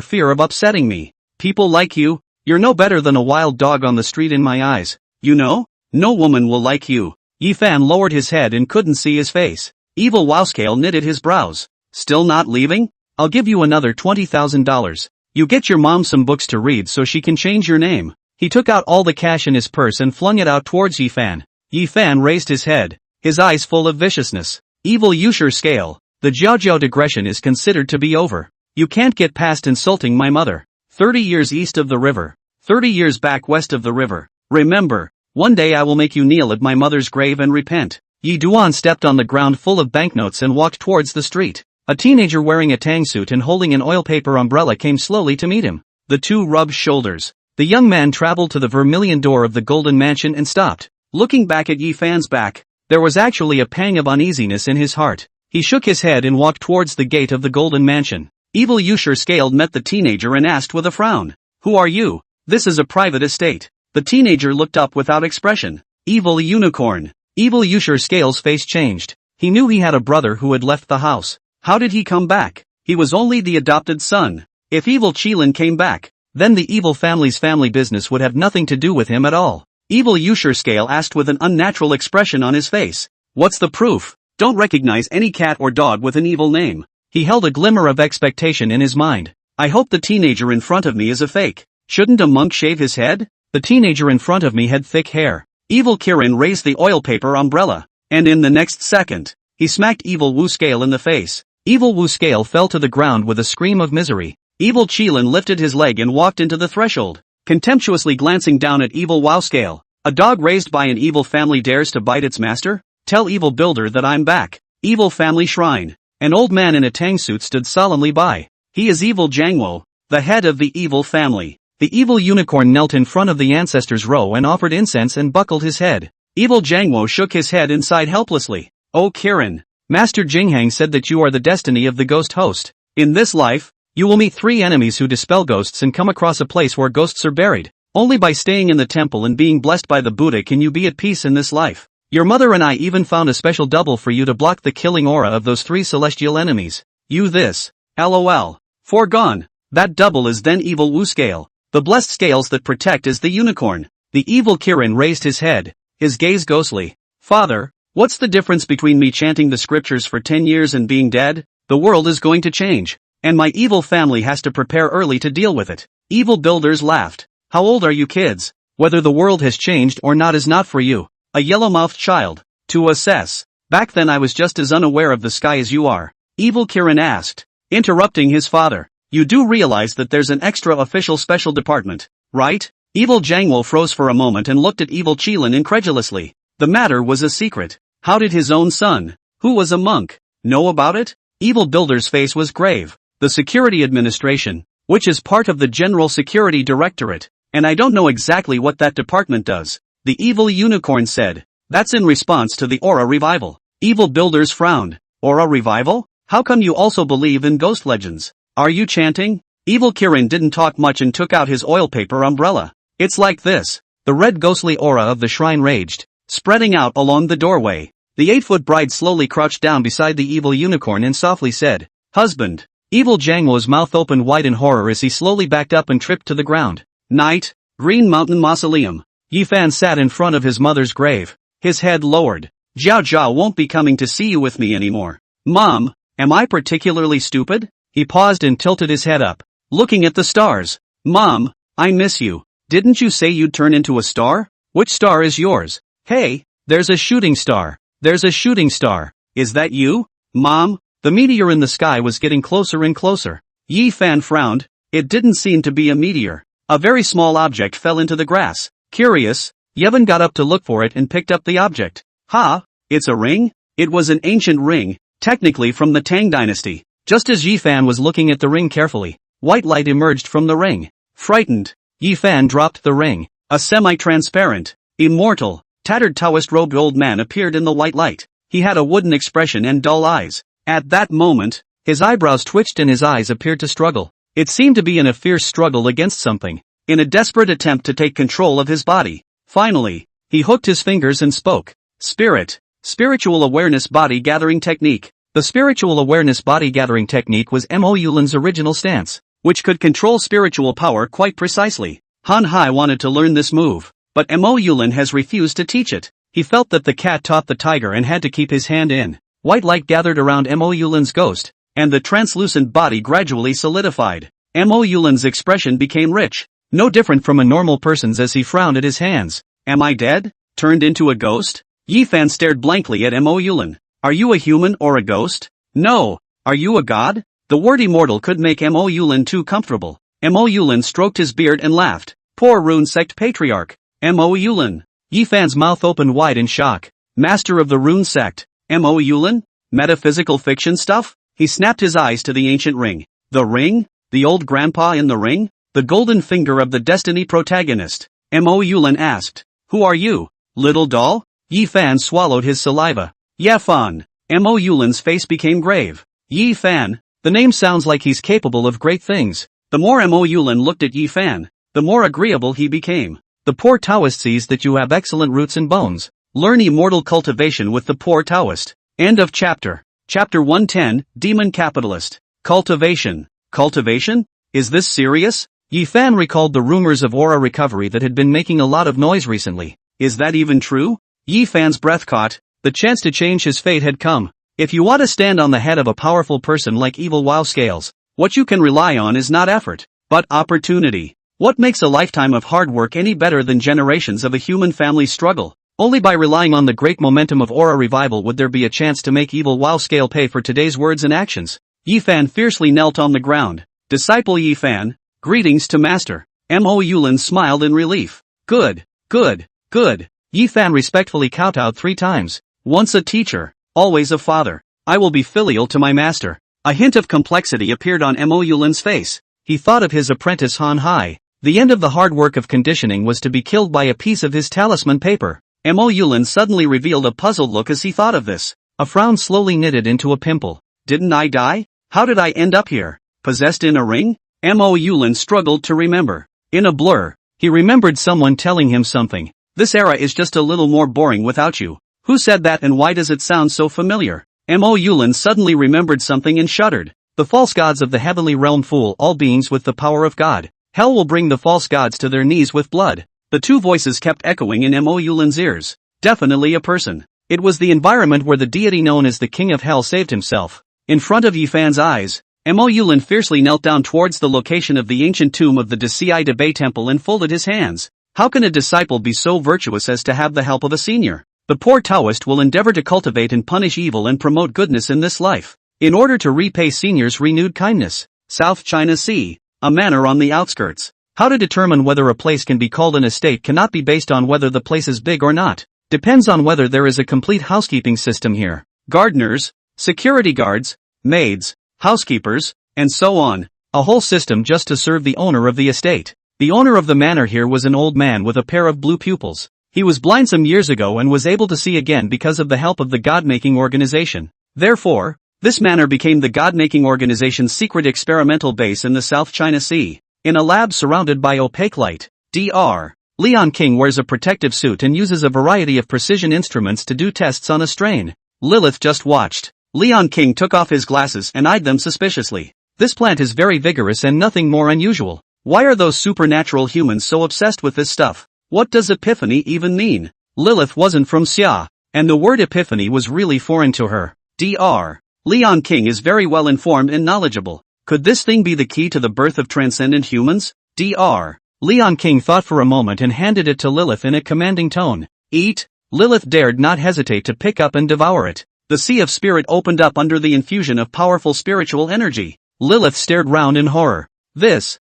fear of upsetting me. People like you, you're no better than a wild dog on the street in my eyes. You know? No woman will like you. Yi Fan lowered his head and couldn't see his face. Evil Wu Scale knitted his brows. Still not leaving? I'll give you another $20,000. You get your mom some books to read so she can change your name. He took out all the cash in his purse and flung it out towards Yi Fan. Yi Fan raised his head, his eyes full of viciousness. Evil Yu Scale, the Jiao digression is considered to be over. You can't get past insulting my mother. 30 years east of the river. 30 years back west of the river. Remember, one day I will make you kneel at my mother's grave and repent. Yi Duan stepped on the ground full of banknotes and walked towards the street. A teenager wearing a tang suit and holding an oil paper umbrella came slowly to meet him. The two rubbed shoulders. The young man traveled to the vermilion door of the Golden Mansion and stopped. Looking back at Yi Fan's back, there was actually a pang of uneasiness in his heart. He shook his head and walked towards the gate of the Golden Mansion. Evil Yu Scale met the teenager and asked with a frown. Who are you? This is a private estate. The teenager looked up without expression. Evil unicorn. Evil Scale's face changed. He knew he had a brother who had left the house. How did he come back? He was only the adopted son. If Evil Qilin came back, then the evil family's family business would have nothing to do with him at all. Evil Scale asked with an unnatural expression on his face. What's the proof? Don't recognize any cat or dog with an evil name. He held a glimmer of expectation in his mind. I hope the teenager in front of me is a fake. Shouldn't a monk shave his head? The teenager in front of me had thick hair. Evil Kirin raised the oil paper umbrella, and in the next second, he smacked Evil Wu Scale in the face. Evil Wu Scale fell to the ground with a scream of misery. Evil Qilin lifted his leg and walked into the threshold, contemptuously glancing down at Evil Wu Scale. A dog raised by an evil family dares to bite its master? Tell Evil Builder that I'm back. Evil Family Shrine. An old man in a tang suit stood solemnly by. He is Evil Jangwo, the head of the evil family. The evil unicorn knelt in front of the ancestors' row and offered incense and buckled his head. Evil Jangwo shook his head and sighed helplessly. Oh Kirin, Master Jinghang said that you are the destiny of the ghost host. In this life, you will meet 3 enemies who dispel ghosts and come across a place where ghosts are buried. Only by staying in the temple and being blessed by the Buddha can you be at peace in this life. Your mother and I even found a special double for you to block the killing aura of those 3 celestial enemies. You this. LOL. Foregone. That double is then Evil Wu Scale. The blessed scales that protect is the unicorn. The evil Kirin raised his head, his gaze ghostly. Father, what's the difference between me chanting the scriptures for 10 years and being dead? The world is going to change, and my evil family has to prepare early to deal with it. Evil Builders laughed. How old are you kids? Whether the world has changed or not is not for you, a yellow-mouthed child, to assess. Back then I was just as unaware of the sky as you are. Evil Kirin asked, interrupting his father. You do realize that there's an extra official special department, right? Evil Jangwo froze for a moment and looked at Evil Qilin incredulously. The matter was a secret. How did his own son, who was a monk, know about it? Evil Builder's face was grave. The Security Administration, which is part of the General Security Directorate, and I don't know exactly what that department does. The evil unicorn said. That's in response to the aura revival. Evil Builders frowned. Aura revival? How come you also believe in ghost legends? Are you chanting? Evil Kirin didn't talk much and took out his oil paper umbrella. It's like this. The red ghostly aura of the shrine raged, spreading out along the doorway. The 8-foot bride slowly crouched down beside the evil unicorn and softly said, Husband. Evil Jangwo's mouth opened wide in horror as he slowly backed up and tripped to the ground. Night, Green Mountain Mausoleum. Yifan sat in front of his mother's grave, his head lowered. Jiao Jiao won't be coming to see you with me anymore. Mom, am I particularly stupid? He paused and tilted his head up, looking at the stars. Mom, I miss you. Didn't you say you'd turn into a star? Which star is yours? Hey, there's a shooting star. There's a shooting star. Is that you? Mom, the meteor in the sky was getting closer and closer. Yi Fan frowned. It didn't seem to be a meteor. A very small object fell into the grass. Curious, Yevon got up to look for it and picked up the object. Ha, it's a ring? It was an ancient ring, technically from the Tang dynasty. Just as Yi Fan was looking at the ring carefully, white light emerged from the ring. Frightened, Yi Fan dropped the ring. A semi-transparent, immortal, tattered Taoist-robed old man appeared in the white light. He had a wooden expression and dull eyes. At that moment, his eyebrows twitched and his eyes appeared to struggle. It seemed to be in a fierce struggle against something, in a desperate attempt to take control of his body. Finally, he hooked his fingers and spoke. Spirit, Spiritual Awareness Body Gathering Technique. The Spiritual Awareness Body Gathering Technique was Mo Yulin's original stance, which could control spiritual power quite precisely. Han Hai wanted to learn this move, but Mo Yulin has refused to teach it. He felt that the cat taught the tiger and had to keep his hand in. White light gathered around Mo Yulin's ghost, and the translucent body gradually solidified. Mo Yulin's expression became rich, no different from a normal person's as he frowned at his hands. Am I dead? Turned into a ghost? Yi Fan stared blankly at Mo Yulin. Are you a human or a ghost? No. Are you a god? The word immortal could make Mo Yulin too comfortable. Mo Yulin stroked his beard and laughed. Poor rune sect patriarch. Mo Yulin. Yi Fan's mouth opened wide in shock. Master of the rune sect. Mo Yulin? Metaphysical fiction stuff? He snapped his eyes to the ancient ring. The ring? The old grandpa in the ring? The golden finger of the destiny protagonist. Mo Yulin asked. Who are you? Little doll? Yi Fan swallowed his saliva. Yefan. Mo Yulin's face became grave. Yi Fan. The name sounds like he's capable of great things. The more Mo Yulin looked at Yi Fan, the more agreeable he became. The poor Taoist sees that you have excellent roots and bones. Learn immortal cultivation with the poor Taoist. End of chapter. Chapter 110, Demon Capitalist. Cultivation. Cultivation? Is this serious? Yi Fan recalled the rumors of aura recovery that had been making a lot of noise recently. Is that even true? Yi Fan's breath caught. The chance to change his fate had come. If you want to stand on the head of a powerful person like Evil Wow Scales, what you can rely on is not effort, but opportunity. What makes a lifetime of hard work any better than generations of a human family's struggle? Only by relying on the great momentum of aura revival would there be a chance to make Evil Wow Scale pay for today's words and actions. Yi Fan fiercely knelt on the ground. Disciple Yi Fan, greetings to Master. Mo Yulin smiled in relief. Good, good, good. Yi Fan respectfully kowtowed 3 times. Once a teacher, always a father. I will be filial to my master. A hint of complexity appeared on Mo Yulin's face. He thought of his apprentice Han Hai. The end of the hard work of conditioning was to be killed by a piece of his talisman paper. Mo Yulin suddenly revealed a puzzled look as he thought of this. A frown slowly knitted into a pimple. Didn't I die? How did I end up here? Possessed in a ring? Mo Yulin struggled to remember. In a blur, he remembered someone telling him something. This era is just a little more boring without you. Who said that and why does it sound so familiar? Mo Yulin suddenly remembered something and shuddered. The false gods of the heavenly realm fool all beings with the power of God. Hell will bring the false gods to their knees with blood. The 2 voices kept echoing in Mo Yulin's ears. Definitely a person. It was the environment where the deity known as the King of Hell saved himself. In front of Yi Fan's eyes, Mo Yulin fiercely knelt down towards the location of the ancient tomb of the Dci Debay Temple and folded his hands. How can a disciple be so virtuous as to have the help of a senior? The poor Taoist will endeavor to cultivate and punish evil and promote goodness in this life, in order to repay seniors' renewed kindness. South China Sea. A manor on the outskirts. How to determine whether a place can be called an estate cannot be based on whether the place is big or not. Depends on whether there is a complete housekeeping system here. Gardeners, security guards, maids, housekeepers, and so on. A whole system just to serve the owner of the estate. The owner of the manor here was an old man with a pair of blue pupils. He was blind some years ago and was able to see again because of the help of the God-making organization. Therefore, this manor became the God-making organization's secret experimental base in the South China Sea. In a lab surrounded by opaque light, Dr. Leon King wears a protective suit and uses a variety of precision instruments to do tests on a strain. Lilith just watched. Leon King took off his glasses and eyed them suspiciously. This plant is very vigorous and nothing more unusual. Why are those supernatural humans so obsessed with this stuff? What does epiphany even mean? Lilith wasn't from Xia, and the word epiphany was really foreign to her. Dr. Leon King is very well informed and knowledgeable. Could this thing be the key to the birth of transcendent humans? Dr. Leon King thought for a moment and handed it to Lilith in a commanding tone. Eat. Lilith dared not hesitate to pick up and devour it. The sea of spirit opened up under the infusion of powerful spiritual energy. Lilith stared round in horror. This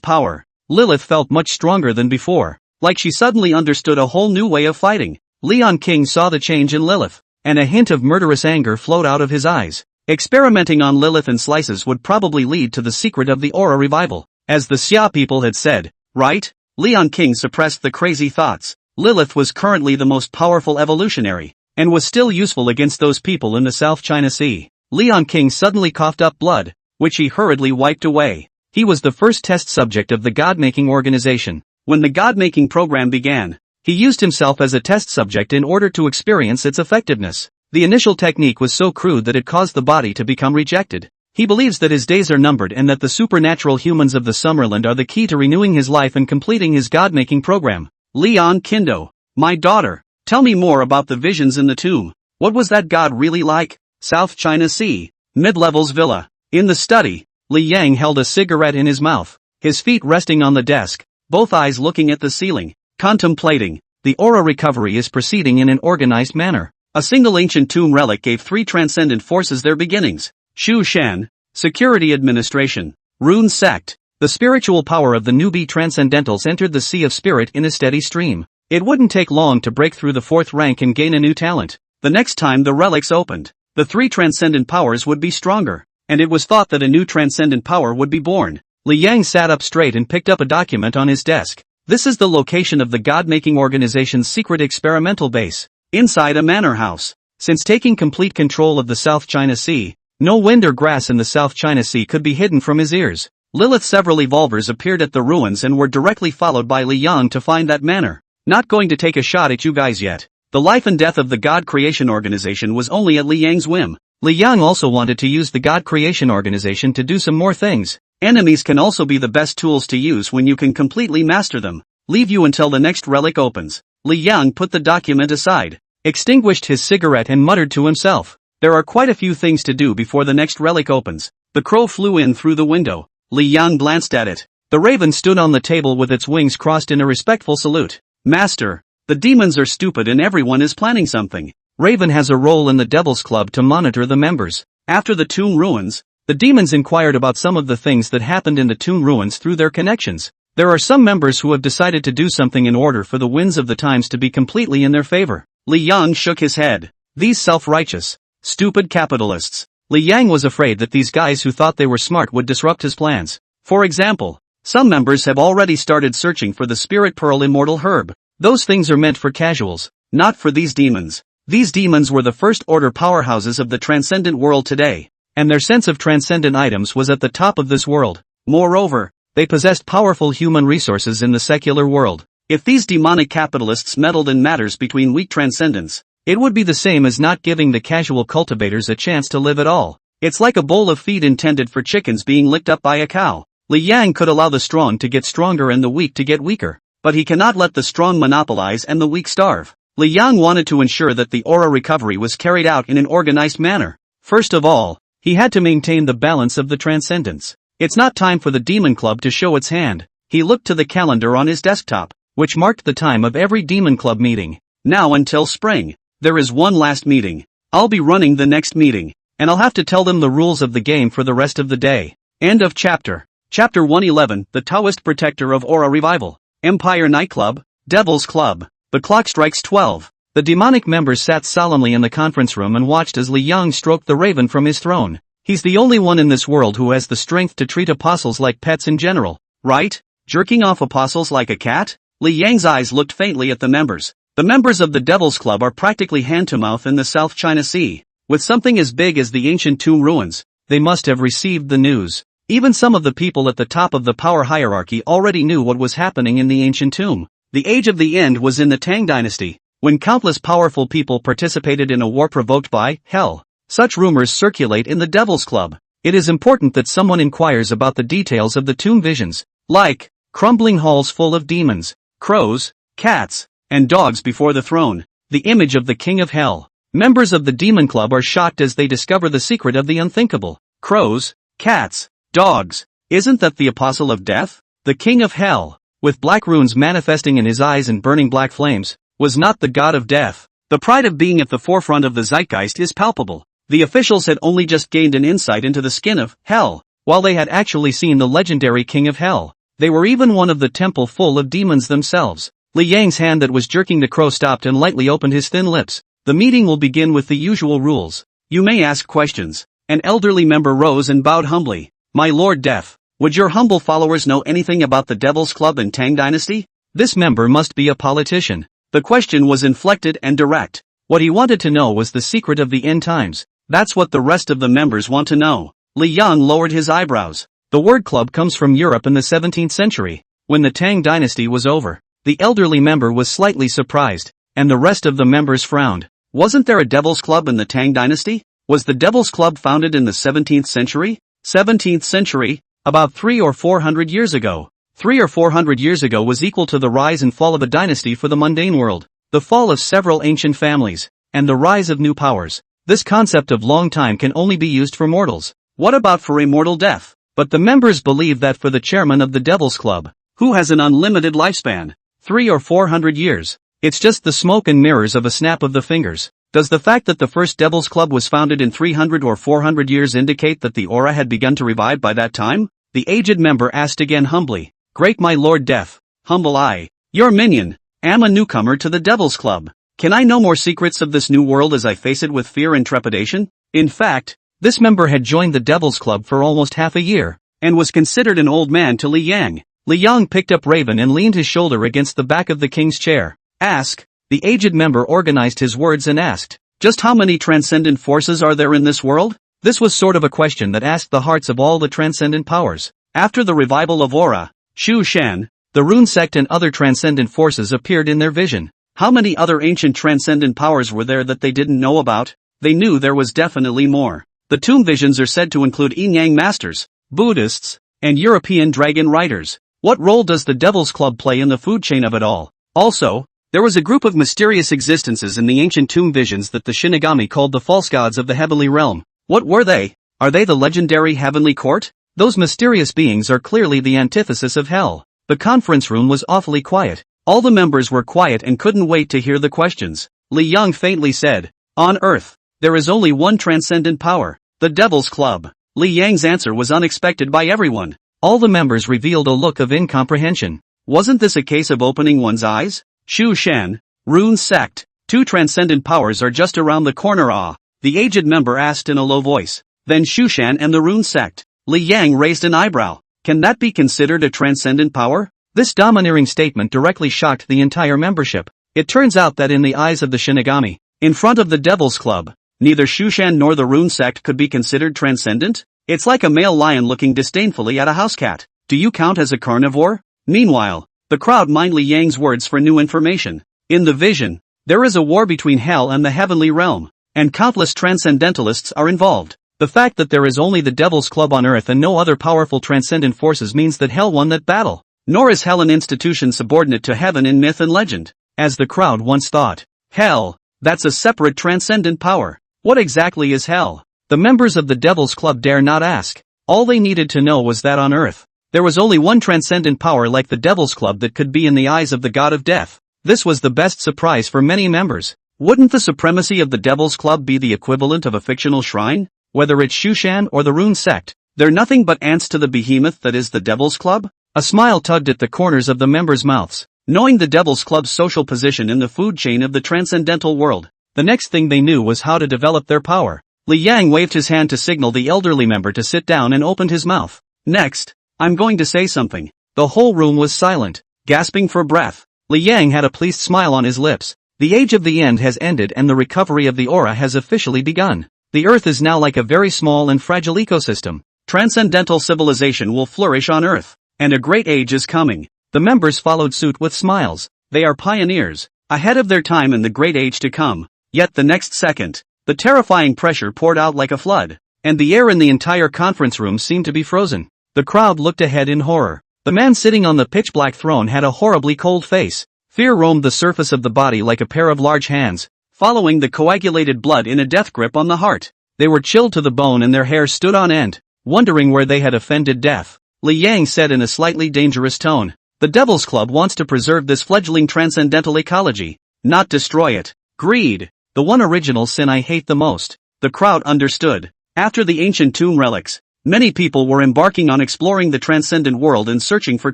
power. Lilith felt much stronger than before. Like she suddenly understood a whole new way of fighting. Leon King saw the change in Lilith, and a hint of murderous anger flowed out of his eyes. Experimenting on Lilith in slices would probably lead to the secret of the aura revival, as the Xia people had said, right? Leon King suppressed the crazy thoughts. Lilith was currently the most powerful evolutionary, and was still useful against those people in the South China Sea. Leon King suddenly coughed up blood, which he hurriedly wiped away. He was the first test subject of the God-making organization. When the God-making program began, he used himself as a test subject in order to experience its effectiveness. The initial technique was so crude that it caused the body to become rejected. He believes that his days are numbered and that the supernatural humans of the Summerland are the key to renewing his life and completing his God-making program. Leon Kindo. My daughter, tell me more about the visions in the tomb. What was that god really like? South China Sea. Mid-levels villa. In the study, Li Yang held a cigarette in his mouth, his feet resting on the desk, both eyes looking at the ceiling, contemplating. The aura recovery is proceeding in an organized manner. A single ancient tomb relic gave 3 transcendent forces their beginnings. Shu Shan, Security Administration. Rune Sect. The spiritual power of the newbie transcendentals entered the sea of spirit in a steady stream. It wouldn't take long to break through the 4th rank and gain a new talent. The next time the relics opened, the 3 transcendent powers would be stronger, and it was thought that a new transcendent power would be born. Li Yang sat up straight and picked up a document on his desk. This is the location of the God-making organization's secret experimental base, inside a manor house. Since taking complete control of the South China Sea, no wind or grass in the South China Sea could be hidden from his ears. Lilith's several evolvers appeared at the ruins and were directly followed by Li Yang to find that manor. Not going to take a shot at you guys yet. The life and death of the God Creation Organization was only at Li Yang's whim. Li Yang also wanted to use the God Creation Organization to do some more things. Enemies can also be the best tools to use when you can completely master them. Leave you until the next relic opens. Li Yang put the document aside, extinguished his cigarette and muttered to himself. There are quite a few things to do before the next relic opens. The crow flew in through the window. Li Yang glanced at it. The raven stood on the table with its wings crossed in a respectful salute. Master, the demons are stupid and everyone is planning something. Raven has a role in the Devil's Club to monitor the members. After the tomb ruins, the demons inquired about some of the things that happened in the tomb ruins through their connections. There are some members who have decided to do something in order for the winds of the times to be completely in their favor. Li Yang shook his head. These self-righteous, stupid capitalists. Li Yang was afraid that these guys who thought they were smart would disrupt his plans. For example, some members have already started searching for the Spirit Pearl Immortal Herb. Those things are meant for casuals, not for these demons. These demons were the first-order powerhouses of the transcendent world today, and their sense of transcendent items was at the top of this world. Moreover, they possessed powerful human resources in the secular world. If these demonic capitalists meddled in matters between weak transcendents, it would be the same as not giving the casual cultivators a chance to live at all. It's like a bowl of feed intended for chickens being licked up by a cow. Li Yang could allow the strong to get stronger and the weak to get weaker, but he cannot let the strong monopolize and the weak starve. Li Yang wanted to ensure that the aura recovery was carried out in an organized manner. First of all, he had to maintain the balance of the transcendence. It's not time for the Demon Club to show its hand. He looked to the calendar on his desktop, which marked the time of every Demon Club meeting. Now until spring, there is one last meeting. I'll be running the next meeting, and I'll have to tell them the rules of the game for the rest of the day. End of chapter. Chapter 111, The Taoist Protector of Aura Revival. Empire Nightclub, Devil's Club. The clock strikes 12. The demonic members sat solemnly in the conference room and watched as Li Yang stroked the raven from his throne. He's the only one in this world who has the strength to treat apostles like pets in general, right? Jerking off apostles like a cat? Li Yang's eyes looked faintly at the members. The members of the Devil's Club are practically hand-to-mouth in the South China Sea. With something as big as the ancient tomb ruins, they must have received the news. Even some of the people at the top of the power hierarchy already knew what was happening in the ancient tomb. The age of the end was in the Tang dynasty, when countless powerful people participated in a war provoked by hell. Such rumors circulate in the Devil's Club. It is important that someone inquires about the details of the tomb visions, like crumbling halls full of demons, crows, cats, and dogs before the throne, the image of the King of Hell. Members of the Demon Club are shocked as they discover the secret of the unthinkable. Crows, cats, dogs. Isn't that the Apostle of Death? The King of Hell, with black runes manifesting in his eyes and burning black flames, was not the god of death. The pride of being at the forefront of the zeitgeist is palpable. The officials had only just gained an insight into the skin of hell, while they had actually seen the legendary King of Hell. They were even one of the temple full of demons themselves. Li Yang's hand that was jerking the crow stopped and lightly opened his thin lips. The meeting will begin with the usual rules. You may ask questions. An elderly member rose and bowed humbly. My Lord Death, would your humble followers know anything about the Devil's Club and Tang Dynasty? This member must be a politician. The question was inflected and direct. What he wanted to know was the secret of the end times. That's what the rest of the members want to know. Li Yang lowered his eyebrows. The word club comes from Europe in the 17th century, when the Tang dynasty was over. The elderly member was slightly surprised, and the rest of the members frowned. Wasn't there a Devil's Club in the Tang dynasty? Was the Devil's Club founded in the 17th century? 17th century? About 300 or 400 years ago. 300 or 400 years ago was equal to the rise and fall of a dynasty for the mundane world, the fall of several ancient families, and the rise of new powers. This concept of long time can only be used for mortals. What about for immortal death? But the members believe that for the chairman of the Devil's Club, who has an unlimited lifespan, 300 or 400 years, it's just the smoke and mirrors of a snap of the fingers. Does the fact that the first Devil's Club was founded in 300 or 400 years indicate that the aura had begun to revive by that time? The aged member asked again humbly. Great my Lord Death, humble I, your minion, am a newcomer to the Devil's Club. Can I know more secrets of this new world as I face it with fear and trepidation? In fact, this member had joined the Devil's Club for almost half a year, and was considered an old man to Li Yang. Li Yang picked up Raven and leaned his shoulder against the back of the king's chair. Ask. The aged member organized his words and asked, just how many transcendent forces are there in this world? This was sort of a question that asked the hearts of all the transcendent powers. After the revival of aura, Shu Shan, the rune sect and other transcendent forces appeared in their vision. How many other ancient transcendent powers were there that they didn't know about? They knew there was definitely more. The tomb visions are said to include yin-yang masters, Buddhists, and European dragon riders. What role does the Devil's Club play in the food chain of it all? Also, there was a group of mysterious existences in the ancient tomb visions that the Shinigami called the false gods of the heavenly realm. What were they? Are they the legendary heavenly court? Those mysterious beings are clearly the antithesis of hell. The conference room was awfully quiet. All the members were quiet and couldn't wait to hear the questions. Li Yang faintly said, "On Earth, there is only one transcendent power, the Devil's Club." Li Yang's answer was unexpected by everyone. All the members revealed a look of incomprehension. Wasn't this a case of opening one's eyes? Shu Shan, Rune Sect, 2 transcendent powers are just around the corner. The aged member asked in a low voice. Then Shu Shan and the Rune Sect. Li Yang raised an eyebrow. Can that be considered a transcendent power? This domineering statement directly shocked the entire membership. It turns out that in the eyes of the Shinigami, in front of the Devil's Club, neither Shu Shan nor the Rune Sect could be considered transcendent? It's like a male lion looking disdainfully at a house cat. Do you count as a carnivore? Meanwhile, the crowd mined Li Yang's words for new information. In the vision, there is a war between hell and the heavenly realm, and countless transcendentalists are involved. The fact that there is only the Devil's Club on Earth and no other powerful transcendent forces means that hell won that battle. Nor is hell an institution subordinate to heaven in myth and legend, as the crowd once thought. Hell, that's a separate transcendent power. What exactly is hell? The members of the Devil's Club dare not ask. All they needed to know was that on Earth, there was only one transcendent power like the Devil's Club that could be in the eyes of the god of death. This was the best surprise for many members. Wouldn't the supremacy of the Devil's Club be the equivalent of a fictional shrine? Whether it's Shu Shan or the Rune Sect, they're nothing but ants to the behemoth that is the Devil's Club? A smile tugged at the corners of the members' mouths. Knowing the Devil's Club's social position in the food chain of the transcendental world, the next thing they knew was how to develop their power. Li Yang waved his hand to signal the elderly member to sit down and opened his mouth. Next, I'm going to say something. The whole room was silent, gasping for breath. Li Yang had a pleased smile on his lips. The age of the end has ended and the recovery of the aura has officially begun. The Earth is now like a very small and fragile ecosystem. Transcendental civilization will flourish on Earth, and a great age is coming. The members followed suit with smiles. They are pioneers, ahead of their time in the great age to come. Yet the next second, the terrifying pressure poured out like a flood, and the air in the entire conference room seemed to be frozen. The crowd looked ahead in horror. The man sitting on the pitch-black throne had a horribly cold face. Fear roamed the surface of the body like a pair of large hands, following the coagulated blood in a death grip on the heart. They were chilled to the bone and their hair stood on end, wondering where they had offended death. Li Yang said in a slightly dangerous tone, "The Devil's Club wants to preserve this fledgling transcendental ecology, not destroy it. Greed, the one original sin I hate the most." The crowd understood. After the ancient tomb relics, many people were embarking on exploring the transcendent world and searching for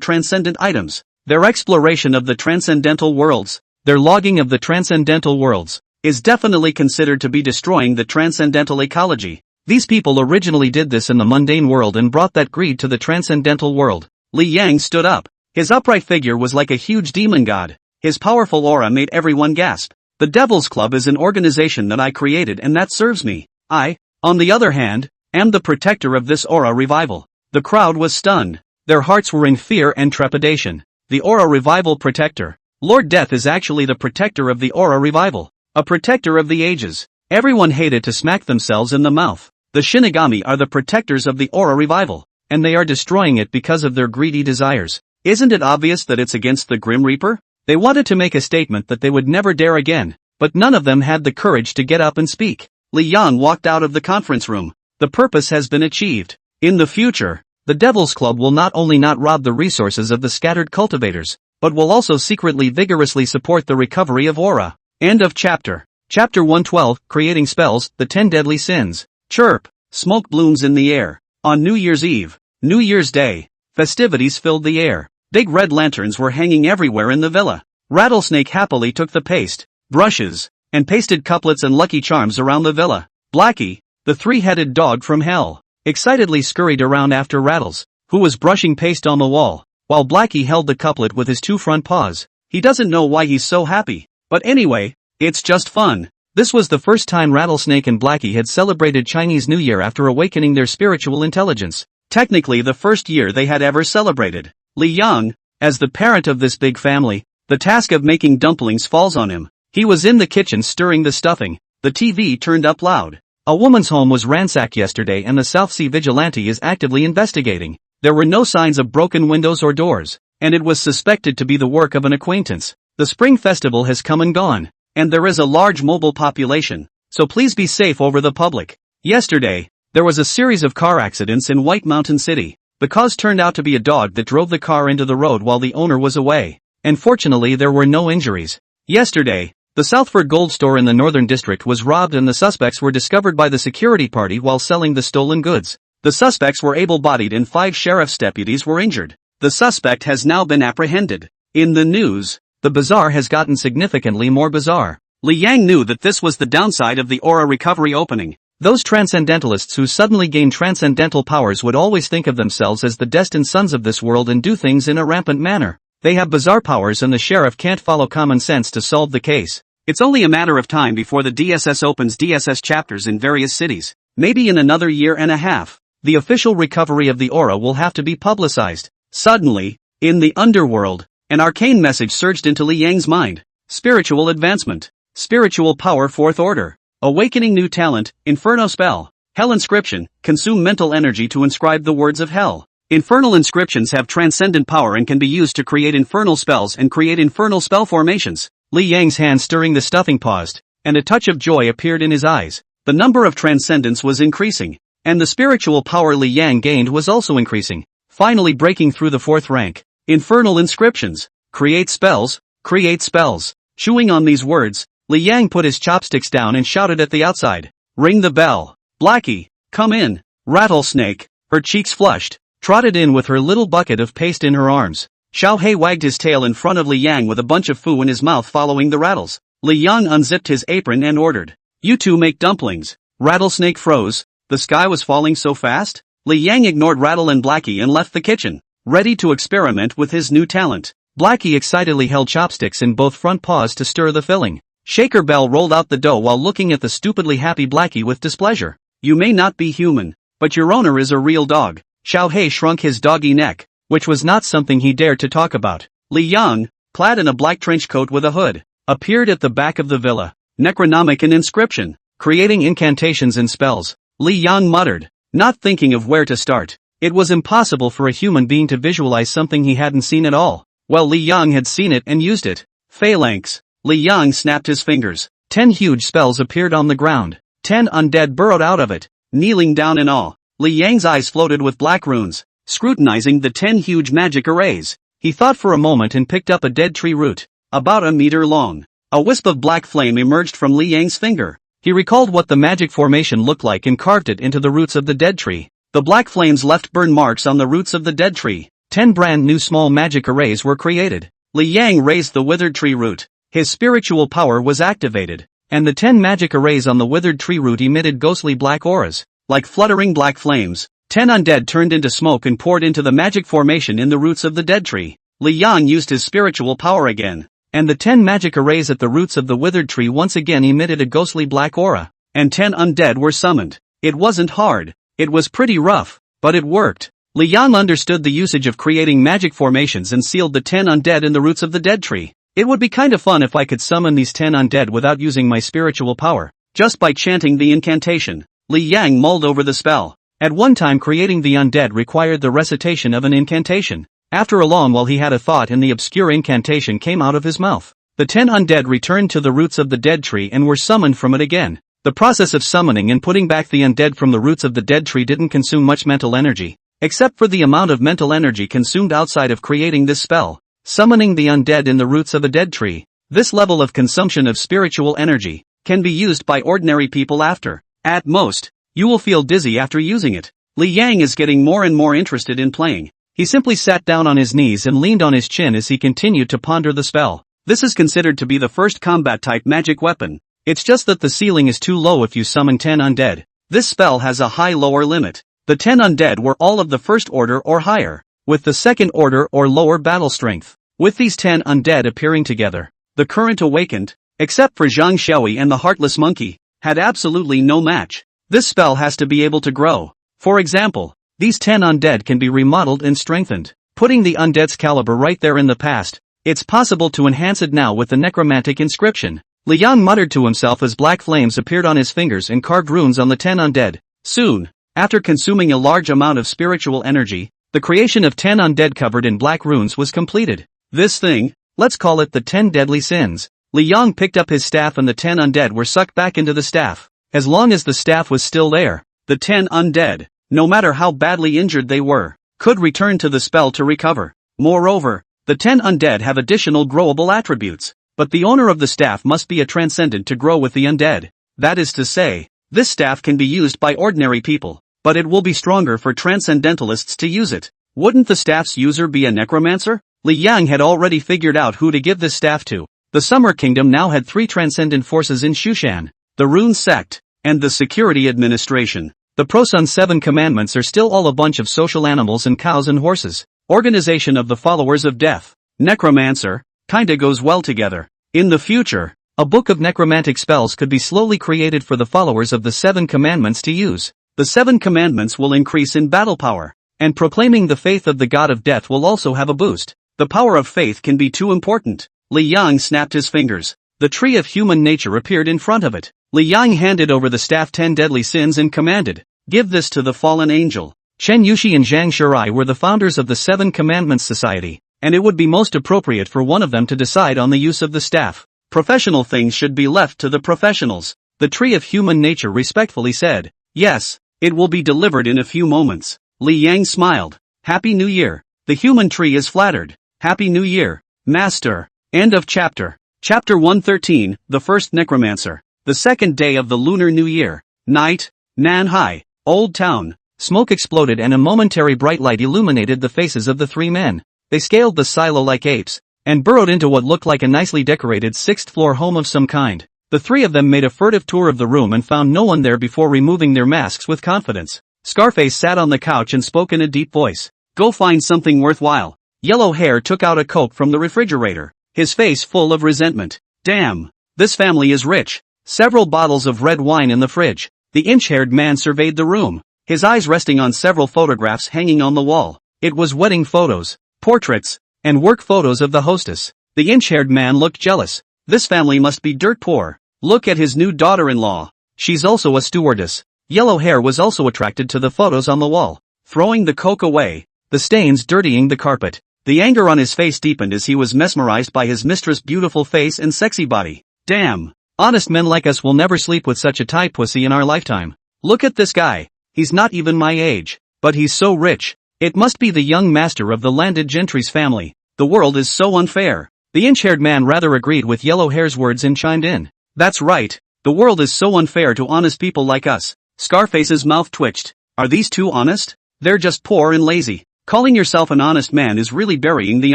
transcendent items. Their exploration of the transcendental worlds, their logging of the transcendental worlds, is definitely considered to be destroying the transcendental ecology. These people originally did this in the mundane world and brought that greed to the transcendental world. Li Yang stood up. His upright figure was like a huge demon god. His powerful aura made everyone gasp. The Devil's Club is an organization that I created and that serves me. I, on the other hand, am the protector of this aura revival. The crowd was stunned. Their hearts were in fear and trepidation. The aura revival protector. Lord Death is actually the protector of the aura revival. A protector of the ages. Everyone hated to smack themselves in the mouth. The Shinigami are the protectors of the aura revival, and they are destroying it because of their greedy desires. Isn't it obvious that it's against the Grim Reaper? They wanted to make a statement that they would never dare again, but none of them had the courage to get up and speak. Li Yang walked out of the conference room. The purpose has been achieved. In the future, the Devil's Club will not only not rob the resources of the scattered cultivators, but will also secretly vigorously support the recovery of aura. End of chapter. Chapter 112, Creating Spells, the 10 Deadly Sins. Chirp. Smoke blooms in the air. On New Year's Eve, New Year's Day, festivities filled the air. Big red lanterns were hanging everywhere in the villa. Rattlesnake happily took the paste, brushes, and pasted couplets and lucky charms around the villa. Blackie, the three-headed dog from hell, excitedly scurried around after Rattles, who was brushing paste on the wall, while Blackie held the couplet with his 2 front paws. He doesn't know why he's so happy, but anyway, it's just fun. This was the first time Rattlesnake and Blackie had celebrated Chinese New Year after awakening their spiritual intelligence. Technically the first year they had ever celebrated. Li Yang, as the parent of this big family, the task of making dumplings falls on him. He was in the kitchen stirring the stuffing. The TV turned up loud. A woman's home was ransacked yesterday and the South Sea vigilante is actively investigating. There were no signs of broken windows or doors, and it was suspected to be the work of an acquaintance. The Spring Festival has come and gone, and there is a large mobile population, so please be safe over the public. Yesterday, there was a series of car accidents in White Mountain City. The cause turned out to be a dog that drove the car into the road while the owner was away, and fortunately there were no injuries. Yesterday, the Southford Gold Store in the Northern District was robbed and the suspects were discovered by the security party while selling the stolen goods. The suspects were able-bodied and 5 sheriff's deputies were injured. The suspect has now been apprehended. In the news, the bazaar has gotten significantly more bizarre. Li Yang knew that this was the downside of the aura recovery opening. Those transcendentalists who suddenly gain transcendental powers would always think of themselves as the destined sons of this world and do things in a rampant manner. They have bizarre powers and the sheriff can't follow common sense to solve the case. It's only a matter of time before the DSS opens DSS chapters in various cities. Maybe in another year and a half, the official recovery of the aura will have to be publicized. Suddenly, in the underworld, an arcane message surged into Li Yang's mind. Spiritual advancement. Spiritual power 4th order. Awakening new talent, Inferno spell. Hell inscription, consume mental energy to inscribe the words of hell. Infernal inscriptions have transcendent power and can be used to create infernal spells and create infernal spell formations. Li Yang's hand stirring the stuffing paused, and a touch of joy appeared in his eyes. The number of transcendence was increasing, and the spiritual power Li Yang gained was also increasing, finally breaking through the 4th rank. Infernal inscriptions. Create spells, create spells. Chewing on these words, Li Yang put his chopsticks down and shouted at the outside. Ring the bell. Blackie, come in. Rattlesnake, her cheeks flushed, trotted in with her little bucket of paste in her arms. Xiao Hei wagged his tail in front of Li Yang with a bunch of foo in his mouth following the rattles. Li Yang unzipped his apron and ordered. You two make dumplings. Rattlesnake froze. The sky was falling so fast? Li Yang ignored Rattle and Blackie and left the kitchen, ready to experiment with his new talent. Blackie excitedly held chopsticks in both front paws to stir the filling. Shaker Bell rolled out the dough while looking at the stupidly happy Blackie with displeasure. You may not be human, but your owner is a real dog. Xiao Hei shrunk his doggy neck, which was not something he dared to talk about. Li Yang, clad in a black trench coat with a hood, appeared at the back of the villa. Necronomic and inscription, creating incantations and spells. Li Yang muttered, not thinking of where to start. It was impossible for a human being to visualize something he hadn't seen at all. Well, Li Yang had seen it and used it. Phalanx. Li Yang snapped his fingers. 10 huge spells appeared on the ground. 10 undead burrowed out of it, kneeling down in awe. Li Yang's eyes floated with black runes, scrutinizing the 10 huge magic arrays. He thought for a moment and picked up a dead tree root, about a meter long. A wisp of black flame emerged from Li Yang's finger. He recalled what the magic formation looked like and carved it into the roots of the dead tree. The black flames left burn marks on the roots of the dead tree. 10 brand new small magic arrays were created. Li Yang raised the withered tree root. His spiritual power was activated, and the 10 magic arrays on the withered tree root emitted ghostly black auras, like fluttering black flames. 10 undead turned into smoke and poured into the magic formation in the roots of the dead tree. Li Yang used his spiritual power again, and the 10 magic arrays at the roots of the withered tree once again emitted a ghostly black aura, and 10 undead were summoned. It wasn't hard, it was pretty rough, but it worked. Li Yang understood the usage of creating magic formations and sealed the 10 undead in the roots of the dead tree. It would be kinda fun if I could summon these 10 undead without using my spiritual power, just by chanting the incantation. Li Yang mulled over the spell. At one time creating the undead required the recitation of an incantation. After a long while he had a thought and the obscure incantation came out of his mouth. The 10 undead returned to the roots of the dead tree and were summoned from it again. The process of summoning and putting back the undead from the roots of the dead tree didn't consume much mental energy, except for the amount of mental energy consumed outside of creating this spell. Summoning the undead in the roots of a dead tree. This level of consumption of spiritual energy can be used by ordinary people after. At most, you will feel dizzy after using it. Li Yang is getting more and more interested in playing. He simply sat down on his knees and leaned on his chin as he continued to ponder the spell. This is considered to be the first combat-type magic weapon. It's just that the ceiling is too low if you summon 10 undead. This spell has a high lower limit. The 10 undead were all of the first order or higher, with the second order or lower battle strength. With these 10 undead appearing together, the current awakened, except for Zhang Xiaoyi and the Heartless Monkey, had absolutely no match. This spell has to be able to grow. For example, These 10 undead can be remodeled and strengthened, putting the undead's caliber right there in the past. It's possible to enhance it now with the necromantic inscription. Li Yang muttered to himself as black flames appeared on his fingers and carved runes on the 10 undead. Soon, after consuming a large amount of spiritual energy, the creation of 10 undead covered in black runes was completed. This thing, let's call it the 10 deadly sins. Li Yang picked up his staff and the 10 undead were sucked back into the staff. As long as the staff was still there, the 10 undead, no matter how badly injured they were, could return to the spell to recover. Moreover, the 10 undead have additional growable attributes, but the owner of the staff must be a transcendent to grow with the undead. That is to say, this staff can be used by ordinary people, but it will be stronger for transcendentalists to use it. Wouldn't the staff's user be a necromancer? Li Yang had already figured out who to give this staff to. The Summer Kingdom now had 3 transcendent forces in Shushan: the Rune Sect, and the Security Administration. The Prosun 7 commandments are still all a bunch of social animals and cows and horses. Organization of the Followers of Death. Necromancer, kinda goes well together. In the future, a book of necromantic spells could be slowly created for the followers of the 7 commandments to use. The 7 commandments will increase in battle power, and proclaiming the faith of the God of Death will also have a boost. The power of faith can be too important. Li Yang snapped his fingers. The tree of human nature appeared in front of it. Li Yang handed over the staff 10 deadly sins and commanded, "Give this to the fallen angel." Chen Yushi and Zhang Shirai were the founders of the 7 Commandments Society, and it would be most appropriate for one of them to decide on the use of the staff. Professional things should be left to the professionals. The tree of human nature respectfully said, "Yes, it will be delivered in a few moments." Li Yang smiled. "Happy New Year." The human tree is flattered. "Happy New Year, Master." End of chapter. Chapter 113, The First Necromancer. The second day of the Lunar New Year. Night, Nanhai, Old Town. Smoke exploded and a momentary bright light illuminated the faces of the 3 men. They scaled the silo like apes, and burrowed into what looked like a nicely decorated 6th-floor home of some kind. The 3 of them made a furtive tour of the room and found no one there before removing their masks with confidence. Scarface sat on the couch and spoke in a deep voice. "Go find something worthwhile." Yellow Hair took out a Coke from the refrigerator, his face full of resentment. "Damn, this family is rich." Several bottles of red wine in the fridge. The inch-haired man surveyed the room, his eyes resting on several photographs hanging on the wall. It was wedding photos, portraits, and work photos of the hostess. The inch-haired man looked jealous. This family must be dirt poor. Look at his new daughter-in-law. She's also a stewardess. Yellow Hair was also attracted to the photos on the wall, throwing the Coke away, the stains dirtying the carpet. The anger on his face deepened as he was mesmerized by his mistress' beautiful face and sexy body. "Damn. Honest men like us will never sleep with such a tight pussy in our lifetime. Look at this guy. He's not even my age, but he's so rich. It must be the young master of the landed gentry's family. The world is so unfair." The inch-haired man rather agreed with Yellow Hair's words and chimed in. "That's right. The world is so unfair to honest people like us." Scarface's mouth twitched. Are these 2 honest? They're just poor and lazy. Calling yourself an honest man is really burying the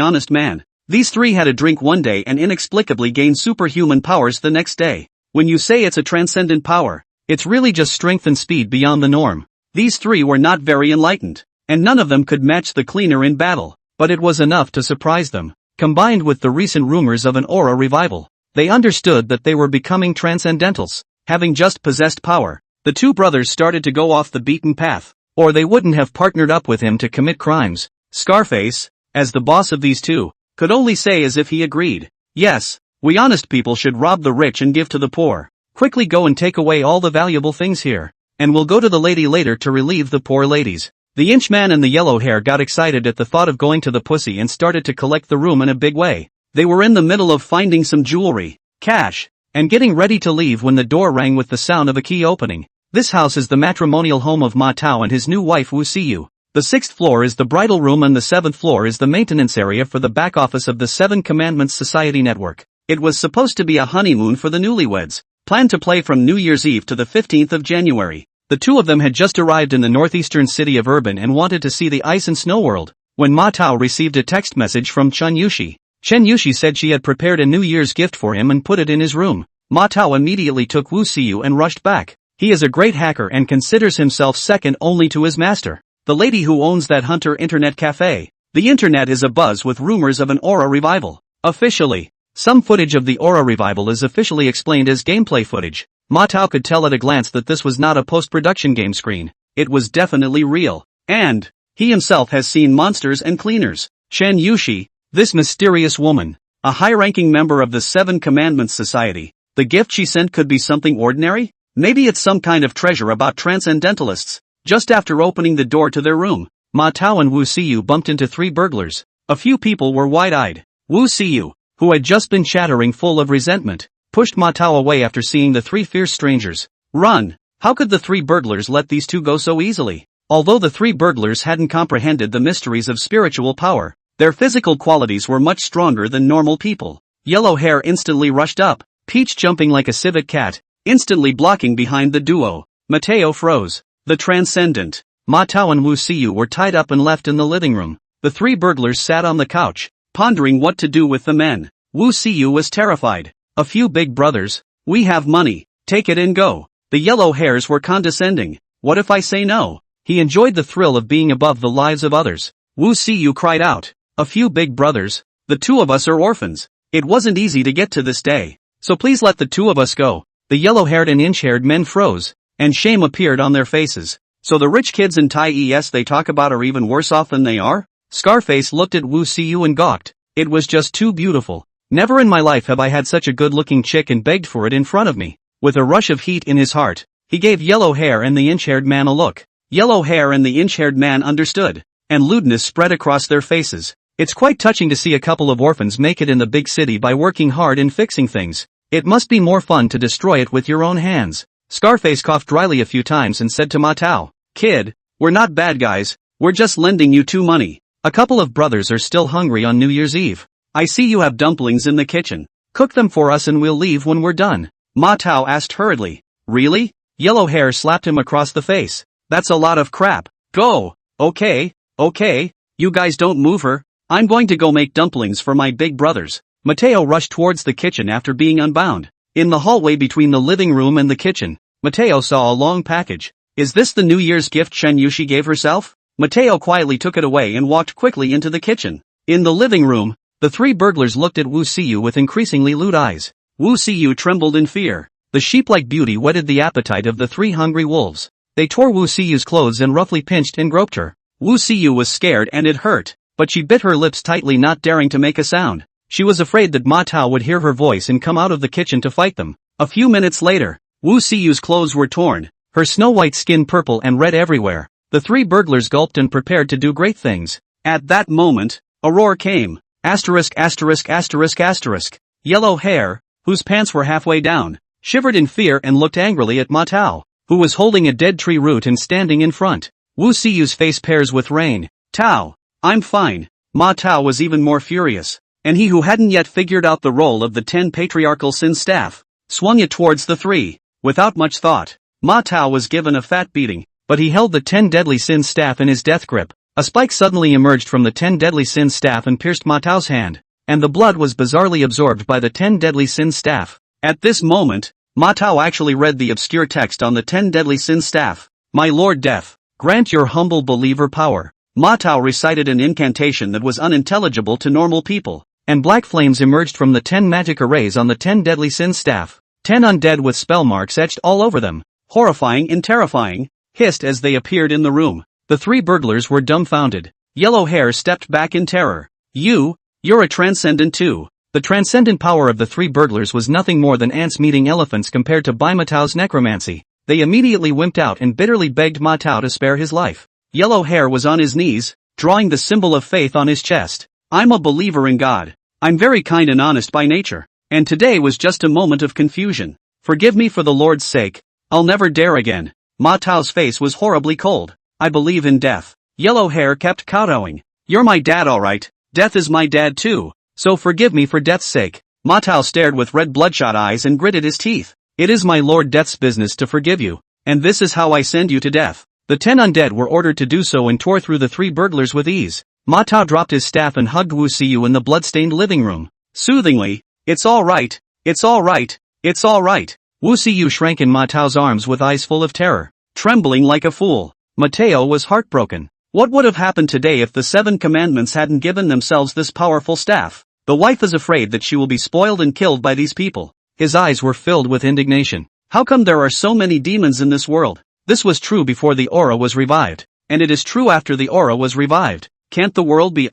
honest man. These 3 had a drink one day and inexplicably gained superhuman powers the next day. When you say it's a transcendent power, it's really just strength and speed beyond the norm. These 3 were not very enlightened, and none of them could match the cleaner in battle, but it was enough to surprise them. Combined with the recent rumors of an aura revival, they understood that they were becoming transcendentals. Having just possessed power, the 2 brothers started to go off the beaten path, or they wouldn't have partnered up with him to commit crimes. Scarface, as the boss of these 2, could only say as if he agreed. "Yes, we honest people should rob the rich and give to the poor. Quickly go and take away all the valuable things here, and we'll go to the lady later to relieve the poor ladies." The inchman and the Yellow Hair got excited at the thought of going to the pussy and started to collect the room in a big way. They were in the middle of finding some jewelry, cash, and getting ready to leave when the door rang with the sound of a key opening. This house is the matrimonial home of Ma Tao and his new wife Wu Siyu. The 6th floor is the bridal room and the 7th floor is the maintenance area for the back office of the 7 Commandments Society Network. It was supposed to be a honeymoon for the newlyweds, planned to play from New Year's Eve to the 15th of January. The 2 of them had just arrived in the northeastern city of Urban and wanted to see the ice and snow world, when Ma Tao received a text message from Chen Yushi. Chen Yushi said she had prepared a New Year's gift for him and put it in his room. Ma Tao immediately took Wu Siyu and rushed back. He is a great hacker and considers himself second only to his master, the lady who owns that Hunter Internet Cafe. The internet is abuzz with rumors of an aura revival. Officially, some footage of the aura revival is officially explained as gameplay footage. Ma Tao could tell at a glance that this was not a post-production game screen. It was definitely real. And he himself has seen monsters and cleaners. Shen Yushi, this mysterious woman, a high-ranking member of the Seven Commandments Society. The gift she sent could be something ordinary? Maybe it's some kind of treasure about transcendentalists. Just after opening the door to their room, Ma Tao and Wu Siyu bumped into 3 burglars. A few people were wide-eyed. Wu Siyu, who had just been chattering full of resentment, pushed Ma Tao away after seeing the 3 fierce strangers. Run! How could the 3 burglars let these 2 go so easily? Although the 3 burglars hadn't comprehended the mysteries of spiritual power, their physical qualities were much stronger than normal people. Yellow Hair instantly rushed up, Peach jumping like a civet cat, instantly blocking behind the duo. Mateo froze. The transcendent. Ma Tao and Wu Siyu were tied up and left in the living room. The 3 burglars sat on the couch, pondering what to do with the men. Wu Siyu was terrified. A few big brothers. We have money, take it and go. The yellow hairs were condescending. What if I say no? He enjoyed the thrill of being above the lives of others. Wu Siyu cried out. A few big brothers. The 2 of us are orphans. It wasn't easy to get to this day. So please let the 2 of us go. The yellow-haired and inch-haired men froze, and shame appeared on their faces. So the rich kids in Thai they talk about are even worse off than they are? Scarface looked at Wu Siyu and gawked. It was just too beautiful. Never in my life have I had such a good-looking chick and begged for it in front of me. With a rush of heat in his heart, he gave Yellow Hair and the inch-haired man a look. Yellow Hair and the inch-haired man understood, and lewdness spread across their faces. It's quite touching to see a couple of orphans make it in the big city by working hard and fixing things. It must be more fun to destroy it with your own hands. Scarface coughed dryly a few times and said to Ma Tao, Kid, we're not bad guys, we're just lending you 2 money. A couple of brothers are still hungry on New Year's Eve. I see you have dumplings in the kitchen. Cook them for us and we'll leave when we're done. Ma Tao asked hurriedly. Really? Yellow Hair slapped him across the face. That's a lot of crap. Go. Okay, you guys don't move her. I'm going to go make dumplings for my big brothers. Mateo rushed towards the kitchen after being unbound. In the hallway between the living room and the kitchen, Mateo saw a long package. Is this the New Year's gift Shen Yushi gave herself? Mateo quietly took it away and walked quickly into the kitchen. In the living room, the 3 burglars looked at Wu Siyu with increasingly lewd eyes. Wu Siyu trembled in fear. The sheep-like beauty whetted the appetite of the 3 hungry wolves. They tore Wu Siyu's clothes and roughly pinched and groped her. Wu Siyu was scared and it hurt, but she bit her lips tightly, not daring to make a sound. She was afraid that Ma Tao would hear her voice and come out of the kitchen to fight them. A few minutes later, Wu Siyu's clothes were torn, her snow-white skin purple and red everywhere. The 3 burglars gulped and prepared to do great things. At that moment, a roar came. Asterisk. Yellow Hair, whose pants were halfway down, shivered in fear and looked angrily at Ma Tao, who was holding a dead tree root and standing in front. Wu Siyu's face pairs with rain. Tao, I'm fine. Ma Tao was even more furious. And he who hadn't yet figured out the role of the 10 patriarchal sin staff, swung it towards the 3. Without much thought, Ma Tao was given a fat beating, but he held the 10 deadly sin staff in his death grip. A spike suddenly emerged from the 10 deadly sin staff and pierced Ma Tao's hand, and the blood was bizarrely absorbed by the 10 deadly sin staff. At this moment, Ma Tao actually read the obscure text on the 10 deadly sin staff. My Lord Death, grant your humble believer power. Ma Tao recited an incantation that was unintelligible to normal people, and black flames emerged from the 10 magic arrays on the 10 deadly sin staff. 10 undead with spell marks etched all over them, horrifying and terrifying, hissed as they appeared in the room. The 3 burglars were dumbfounded. Yellow Hair stepped back in terror. You're a transcendent too. The transcendent power of the 3 burglars was nothing more than ants meeting elephants compared to Bai Ma Tao's necromancy. They immediately wimped out and bitterly begged Ma Tao to spare his life. Yellow Hair was on his knees, drawing the symbol of faith on his chest. I'm a believer in God. I'm very kind and honest by nature. And today was just a moment of confusion. Forgive me for the Lord's sake. I'll never dare again. Ma Tao's face was horribly cold. I believe in death. Yellow Hair kept kowtowing. You're my dad, alright. Death is my dad too. So forgive me for death's sake. Ma Tao stared with red bloodshot eyes and gritted his teeth. It is my Lord Death's business to forgive you. And this is how I send you to death. The 10 undead were ordered to do so and tore through the 3 burglars with ease. Ma Tao dropped his staff and hugged Wu Siyu in the blood-stained living room. Soothingly, it's alright. Wu Siyu shrank in Ma Tao's arms with eyes full of terror, trembling like a fool. Mateo was heartbroken. What would have happened today if the 7 commandments hadn't given themselves this powerful staff? The wife is afraid that she will be spoiled and killed by these people. His eyes were filled with indignation. How come there are so many demons in this world? This was true before the aura was revived. and it is true after the aura was revived. Can't the world be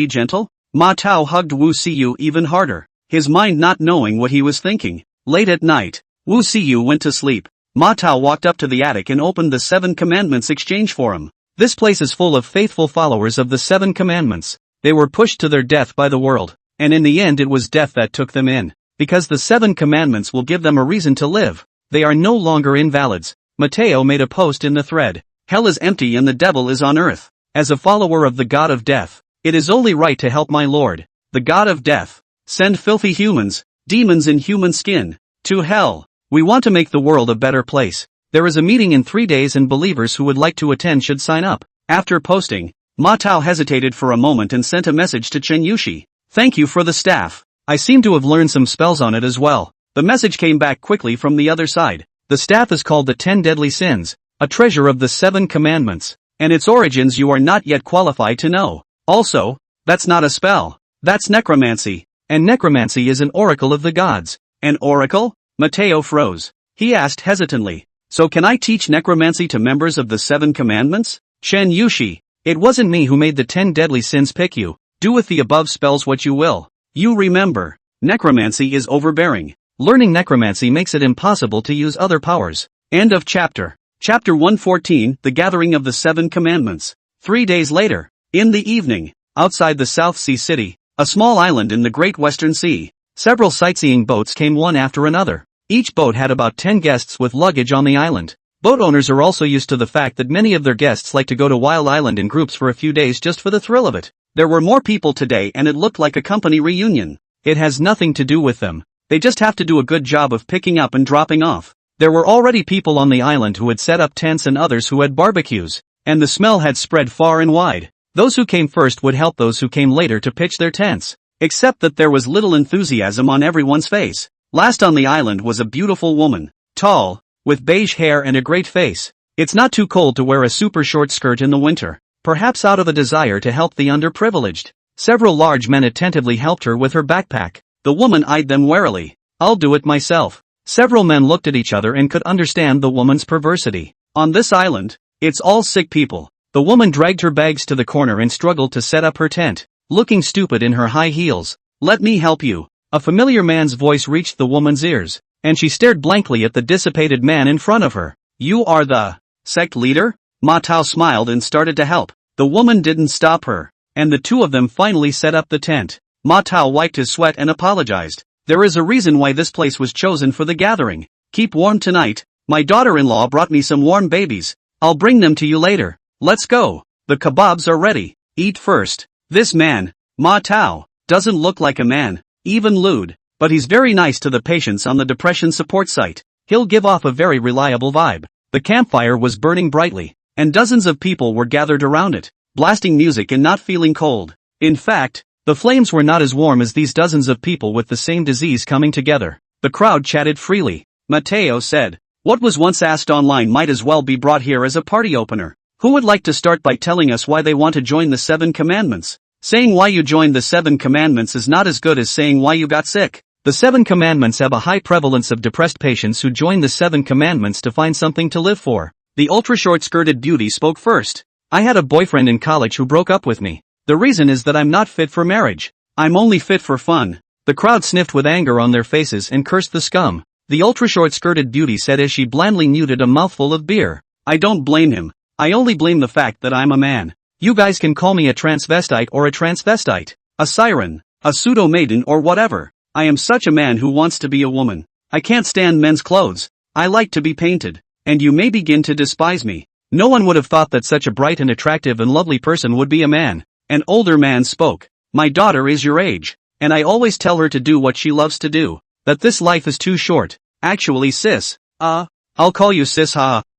gentle? Ma Tao hugged Wu Siyu even harder, his mind not knowing what he was thinking. Late at night, Wu Siyu went to sleep. Ma Tao walked up to the attic and opened the 7 Commandments exchange for him. This place is full of faithful followers of the 7 Commandments. They were pushed to their death by the world, and in the end it was death that took them in. Because the 7 Commandments will give them a reason to live, they are no longer invalids. Mateo made a post in the thread. Hell is empty and the devil is on earth. As a follower of the God of Death, it is only right to help my Lord, the God of Death. Send filthy humans, demons in human skin, to hell. We want to make the world a better place. There is a meeting in 3 days and believers who would like to attend should sign up. After posting, Ma Tao hesitated for a moment and sent a message to Chen Yushi. Thank you for the staff. I seem to have learned some spells on it as well. The message came back quickly from the other side. The staff is called the 10 Deadly Sins, a treasure of the 7 Commandments, and its origins you are not yet qualified to know. Also, that's not a spell. That's necromancy. And necromancy is an oracle of the gods. An oracle? Mateo froze. He asked hesitantly, so can I teach necromancy to members of the 7 Commandments? Chen Yushi, it wasn't me who made the 10 deadly sins pick you. Do with the above spells what you will. You remember, necromancy is overbearing. Learning necromancy makes it impossible to use other powers. End of chapter. Chapter 114, The Gathering of the 7 Commandments. 3 days later, in the evening, outside the South Sea City, a small island in the Great Western Sea, several sightseeing boats came one after another. Each boat had about 10 guests with luggage on the island. Boat owners are also used to the fact that many of their guests like to go to Wild Island in groups for a few days just for the thrill of it. There were more people today and it looked like a company reunion. It has nothing to do with them. They just have to do a good job of picking up and dropping off. There were already people on the island who had set up tents and others who had barbecues, and the smell had spread far and wide. Those who came first would help those who came later to pitch their tents. Except that there was little enthusiasm on everyone's face. Last on the island was a beautiful woman, tall, with beige hair and a great face. It's not too cold to wear a super short skirt in the winter, perhaps out of a desire to help the underprivileged. Several large men attentively helped her with her backpack. The woman eyed them warily. I'll do it myself. Several men looked at each other and could understand the woman's perversity. On this island, it's all sick people. The woman dragged her bags to the corner and struggled to set up her tent, looking stupid in her high heels. Let me help you. A familiar man's voice reached the woman's ears, and she stared blankly at the dissipated man in front of her. You are the sect leader? Ma Tao smiled and started to help. The woman didn't stop her, and the two of them finally set up the tent. Ma Tao wiped his sweat and apologized. There is a reason why this place was chosen for the gathering. Keep warm tonight. My daughter-in-law brought me some warm babies. I'll bring them to you later. Let's go. The kebabs are ready. Eat first. This man, Ma Tao, doesn't look like a man, even lewd, but he's very nice to the patients on the depression support site. He'll give off a very reliable vibe. The campfire was burning brightly, and dozens of people were gathered around it, blasting music and not feeling cold. In fact, the flames were not as warm as these dozens of people with the same disease coming together. The crowd chatted freely. Mateo said, what was once asked online might as well be brought here as a party opener. Who would like to start by telling us why they want to join the 7 Commandments? Saying why you joined the 7 Commandments is not as good as saying why you got sick. The 7 Commandments have a high prevalence of depressed patients who join the 7 Commandments to find something to live for. The ultra-short-skirted beauty spoke first. I had a boyfriend in college who broke up with me. The reason is that I'm not fit for marriage. I'm only fit for fun. The crowd sniffed with anger on their faces and cursed the scum. The ultra-short-skirted beauty said as she blandly muted a mouthful of beer. I don't blame him. I only blame the fact that I'm a man. You guys can call me a transvestite or a transvestite, a siren, a pseudo-maiden or whatever. I am such a man who wants to be a woman. I can't stand men's clothes. I like to be painted. And you may begin to despise me. No one would have thought that such a bright and attractive and lovely person would be a man. An older man spoke. My daughter is your age, and I always tell her to do what she loves to do. That this life is too short. Actually sis, I'll call you sis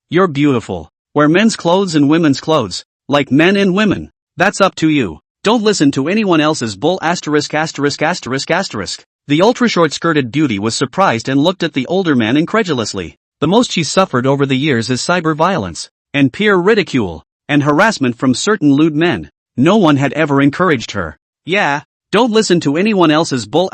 you're beautiful. Wear men's clothes and women's clothes. Like men and women. That's up to you. Don't listen to anyone else's bull ********. The ultra-short-skirted beauty was surprised and looked at the older man incredulously. The most she's suffered over the years is cyber violence, and peer ridicule, and harassment from certain lewd men. No one had ever encouraged her. Yeah, don't listen to anyone else's bull *******.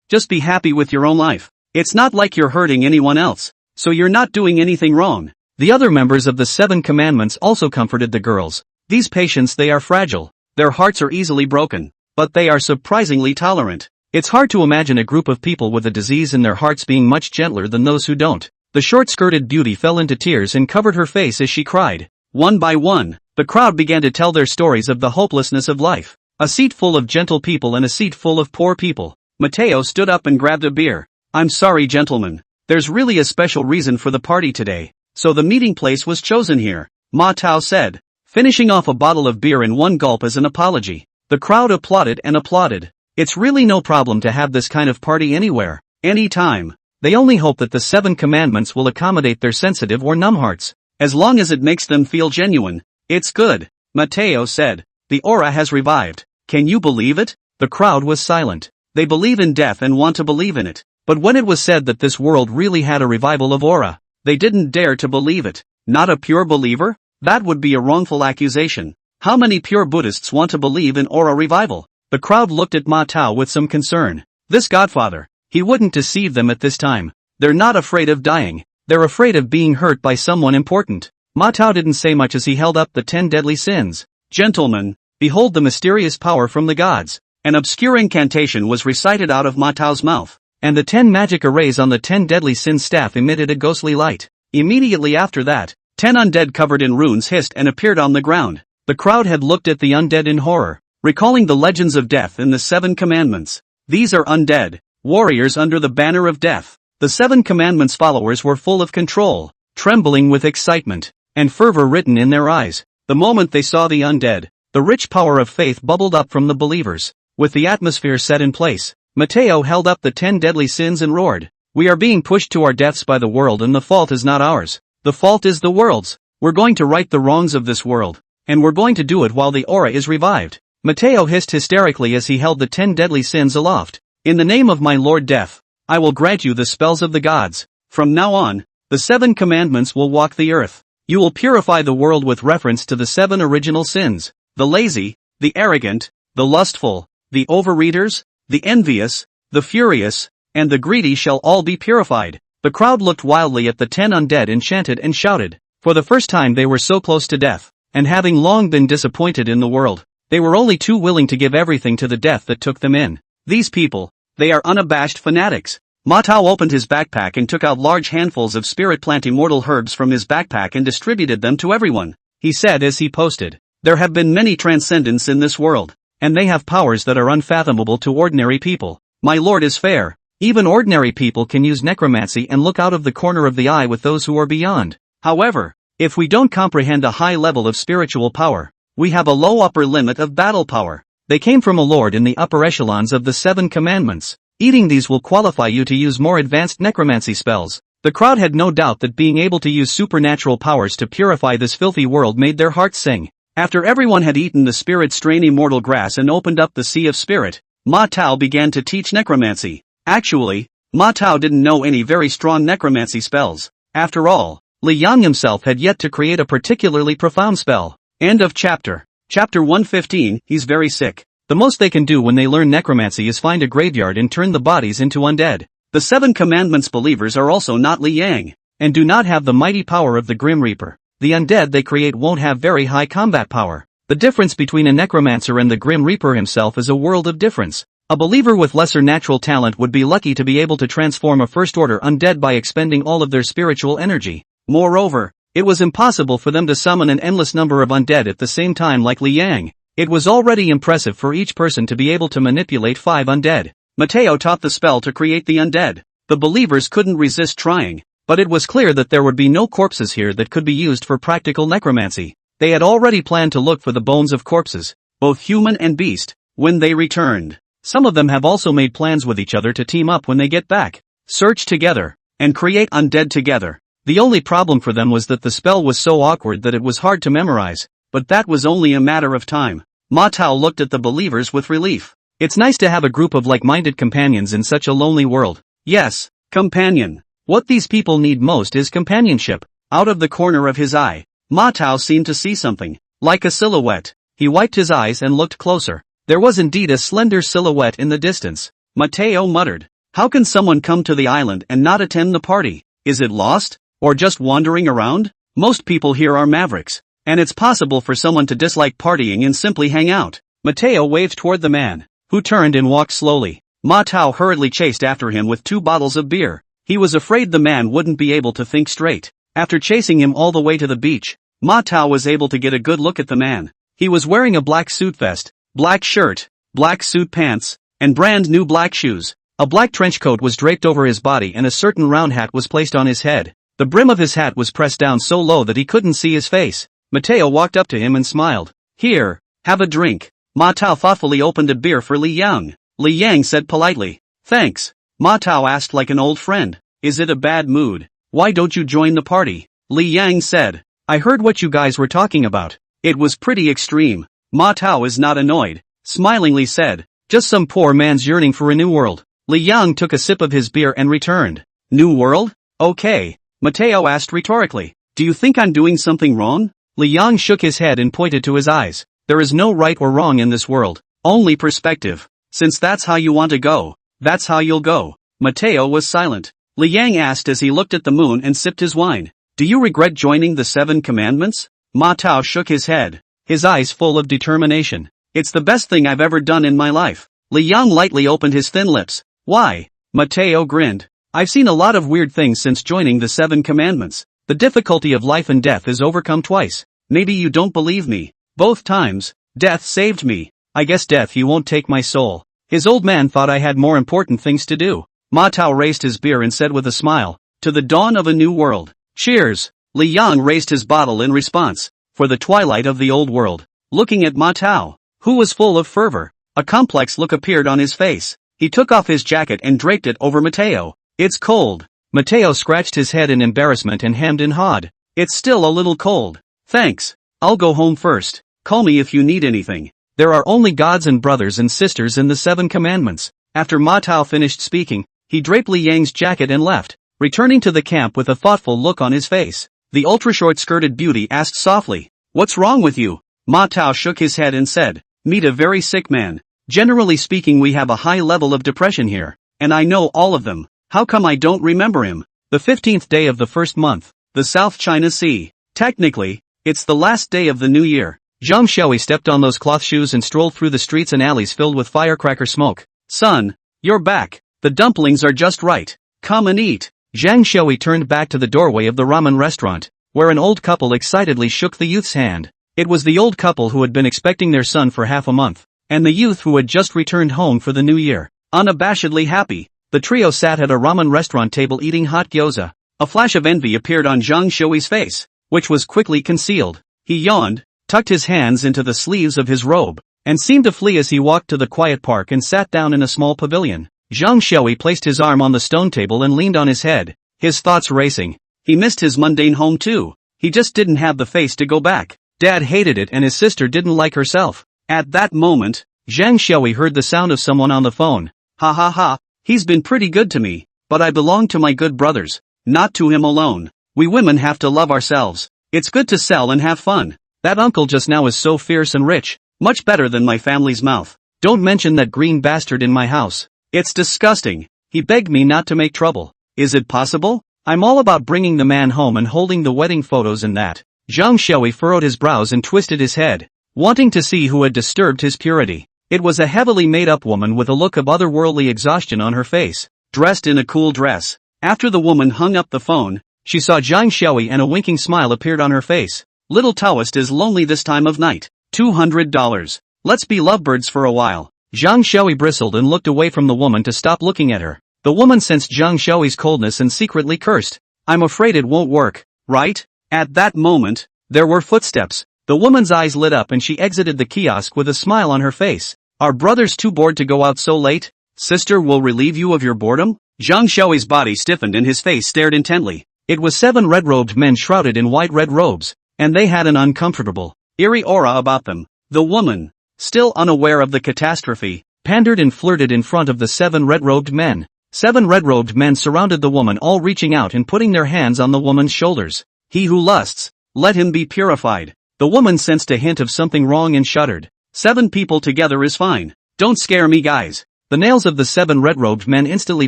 Just be happy with your own life. It's not like you're hurting anyone else, so you're not doing anything wrong. The other members of the 7 commandments also comforted the girls. These patients, they are fragile. Their hearts are easily broken. But they are surprisingly tolerant. It's hard to imagine a group of people with a disease in their hearts being much gentler than those who don't. The short-skirted beauty fell into tears and covered her face as she cried. One by one, the crowd began to tell their stories of the hopelessness of life. A seat full of gentle people and a seat full of poor people. Mateo stood up and grabbed a beer. I'm sorry, gentlemen. There's really a special reason for the party today. So the meeting place was chosen here, Ma Tao said, finishing off a bottle of beer in one gulp as an apology. The crowd applauded and applauded. It's really no problem to have this kind of party anywhere, anytime. They only hope that the 7 commandments will accommodate their sensitive or numb hearts. As long as it makes them feel genuine, it's good, Mateo said. The aura has revived. Can you believe it? The crowd was silent. They believe in death and want to believe in it. But when it was said that this world really had a revival of aura, they didn't dare to believe it. Not a pure believer? That would be a wrongful accusation. How many pure Buddhists want to believe in aura revival? The crowd looked at Ma Tao with some concern. This godfather, he wouldn't deceive them at this time. They're not afraid of dying. They're afraid of being hurt by someone important. Ma Tao didn't say much as he held up the 10 deadly sins. Gentlemen, behold the mysterious power from the gods. An obscure incantation was recited out of Ma Tao's mouth, and the 10 magic arrays on the 10 deadly sins staff emitted a ghostly light. Immediately after that, 10 undead covered in runes hissed and appeared on the ground. The crowd had looked at the undead in horror, recalling the legends of death in the 7 commandments. These are undead, warriors under the banner of death. The 7 commandments followers were full of control, trembling with excitement, and fervor written in their eyes. The moment they saw the undead, the rich power of faith bubbled up from the believers. With the atmosphere set in place, Mateo held up the 10 deadly sins and roared, "We are being pushed to our deaths by the world, and the fault is not ours. The fault is the world's. We're going to right the wrongs of this world, and we're going to do it while the aura is revived." Mateo hissed hysterically as he held the 10 deadly sins aloft. "In the name of my Lord Death, I will grant you the spells of the gods. From now on, the 7 commandments will walk the earth. You will purify the world with reference to the 7 original sins. The lazy, the arrogant, the lustful, the overeaters, the envious, the furious, and the greedy shall all be purified." The crowd looked wildly at the 10 undead and chanted and shouted. For the first time they were so close to death, and having long been disappointed in the world, they were only too willing to give everything to the death that took them in. These people, they are unabashed fanatics. Ma Tao opened his backpack and took out large handfuls of spirit plant immortal herbs from his backpack and distributed them to everyone. He said as he posted, "There have been many transcendents in this world, and they have powers that are unfathomable to ordinary people. My lord is fair. Even ordinary people can use necromancy and look out of the corner of the eye with those who are beyond. However, if we don't comprehend a high level of spiritual power, we have a low upper limit of battle power. They came from a lord in the upper echelons of the 7 commandments. Eating these will qualify you to use more advanced necromancy spells." The crowd had no doubt that being able to use supernatural powers to purify this filthy world made their hearts sing. After everyone had eaten the spirit strain immortal grass and opened up the sea of spirit, Ma Tao began to teach necromancy. Actually, Ma Tao didn't know any very strong necromancy spells. After all, Li Yang himself had yet to create a particularly profound spell. End of chapter. Chapter 115, He's very sick. The most they can do when they learn necromancy is find a graveyard and turn the bodies into undead. The 7 commandments believers are also not Li Yang, and do not have the mighty power of the Grim Reaper. The undead they create won't have very high combat power. The difference between a necromancer and the Grim Reaper himself is a world of difference. A believer with lesser natural talent would be lucky to be able to transform a first-order undead by expending all of their spiritual energy. Moreover, it was impossible for them to summon an endless number of undead at the same time like Li Yang. It was already impressive for each person to be able to manipulate 5 undead. Mateo taught the spell to create the undead. The believers couldn't resist trying, but it was clear that there would be no corpses here that could be used for practical necromancy. They had already planned to look for the bones of corpses, both human and beast, when they returned. Some of them have also made plans with each other to team up when they get back, search together, and create undead together. The only problem for them was that the spell was so awkward that it was hard to memorize, but that was only a matter of time. Ma Tao looked at the believers with relief. It's nice to have a group of like-minded companions in such a lonely world. Yes, companion. What these people need most is companionship. Out of the corner of his eye, Ma Tao seemed to see something, like a silhouette. He wiped his eyes and looked closer. There was indeed a slender silhouette in the distance. Mateo muttered, "How can someone come to the island and not attend the party? Is it lost? Or just wandering around?" Most people here are mavericks. And it's possible for someone to dislike partying and simply hang out. Mateo waved toward the man, who turned and walked slowly. Ma Tao hurriedly chased after him with 2 bottles of beer. He was afraid the man wouldn't be able to think straight. After chasing him all the way to the beach, Ma Tao was able to get a good look at the man. He was wearing a black suit vest, black shirt, black suit pants, and brand new black shoes. A black trench coat was draped over his body and a certain round hat was placed on his head. The brim of his hat was pressed down so low that he couldn't see his face. Mateo walked up to him and smiled. Here, have a drink. Ma Tao thoughtfully opened a beer for Li Yang. Li Yang said politely, thanks. Ma Tao asked like an old friend, is it a bad mood? Why don't you join the party? Li Yang said, I heard what you guys were talking about. It was pretty extreme. Ma Tao is not annoyed. Smilingly said, just some poor man's yearning for a new world. Li Yang took a sip of his beer and returned. New world? Okay. Mateo asked rhetorically, do you think I'm doing something wrong? Li Yang shook his head and pointed to his eyes. There is no right or wrong in this world, only perspective. Since that's how you want to go, that's how you'll go. Mateo was silent. Li Yang asked as he looked at the moon and sipped his wine. Do you regret joining the 7 commandments? Ma Tao shook his head, his eyes full of determination. It's the best thing I've ever done in my life. Li Yang lightly opened his thin lips. Why? Mateo grinned. I've seen a lot of weird things since joining the 7 commandments. The difficulty of life and death is overcome twice. Maybe you don't believe me. Both times, death saved me. I guess death you won't take my soul. His old man thought I had more important things to do. Ma Tao raised his beer and said with a smile, to the dawn of a new world. Cheers. Li Yang raised his bottle in response, for the twilight of the old world. Looking at Ma Tao, who was full of fervor, a complex look appeared on his face. He took off his jacket and draped it over Mateo. It's cold. Mateo scratched his head in embarrassment and hemmed and hawed. It's still a little cold. Thanks. I'll go home first. Call me if you need anything. There are only gods and brothers and sisters in the 7 commandments. After Ma Tao finished speaking, he draped Li Yang's jacket and left, returning to the camp with a thoughtful look on his face. The ultra-short-skirted beauty asked softly, what's wrong with you? Ma Tao shook his head and said, meet a very sick man. Generally speaking, we have a high level of depression here, and I know all of them. How come I don't remember him? The 15th day of the first month, the South China Sea. Technically, it's the last day of the new year. Zhang Xiaoyi stepped on those cloth shoes and strolled through the streets and alleys filled with firecracker smoke. Son, you're back. The dumplings are just right. Come and eat. Zhang Xiaoyi turned back to the doorway of the ramen restaurant, where an old couple excitedly shook the youth's hand. It was the old couple who had been expecting their son for half a month, and the youth who had just returned home for the new year. Unabashedly happy, the trio sat at a ramen restaurant table eating hot gyoza. A flash of envy appeared on Zhang Xiaoyi's face, which was quickly concealed. He yawned, tucked his hands into the sleeves of his robe, and seemed to flee as he walked to the quiet park and sat down in a small pavilion. Zhang Xiaoyi placed his arm on the stone table and leaned on his head, his thoughts racing. He missed his mundane home too. He just didn't have the face to go back. Dad hated it and his sister didn't like herself. At that moment, Zhang Xiaoyi heard the sound of someone on the phone. Ha ha ha, he's been pretty good to me, but I belong to my good brothers, not to him alone. We women have to love ourselves. It's good to sell and have fun. That uncle just now is so fierce and rich, much better than my family's mouth. Don't mention that green bastard in my house. It's disgusting. He begged me not to make trouble. Is it possible? I'm all about bringing the man home and holding the wedding photos and that. Zhang Xiaoyi furrowed his brows and twisted his head, wanting to see who had disturbed his purity. It was a heavily made-up woman with a look of otherworldly exhaustion on her face, dressed in a cool dress. After the woman hung up the phone, she saw Zhang Xiaoyi and a winking smile appeared on her face. Little Taoist is lonely this time of night. $200. Let's be lovebirds for a while. Zhang Xiaoyi bristled and looked away from the woman to stop looking at her. The woman sensed Zhang Xiaoyi's coldness and secretly cursed. I'm afraid it won't work, right? At that moment, there were footsteps. The woman's eyes lit up and she exited the kiosk with a smile on her face. Are brothers too bored to go out so late? Sister will relieve you of your boredom? Zhang Xiaoyi's body stiffened and his face stared intently. It was 7 red-robed men shrouded in white red robes, and they had an uncomfortable, eerie aura about them. The woman, still unaware of the catastrophe, pandered and flirted in front of the 7 red-robed men. 7 red-robed men surrounded the woman, all reaching out and putting their hands on the woman's shoulders. He who lusts, let him be purified. The woman sensed a hint of something wrong and shuddered. 7 people together is fine. Don't scare me, guys. The nails of the 7 red-robed men instantly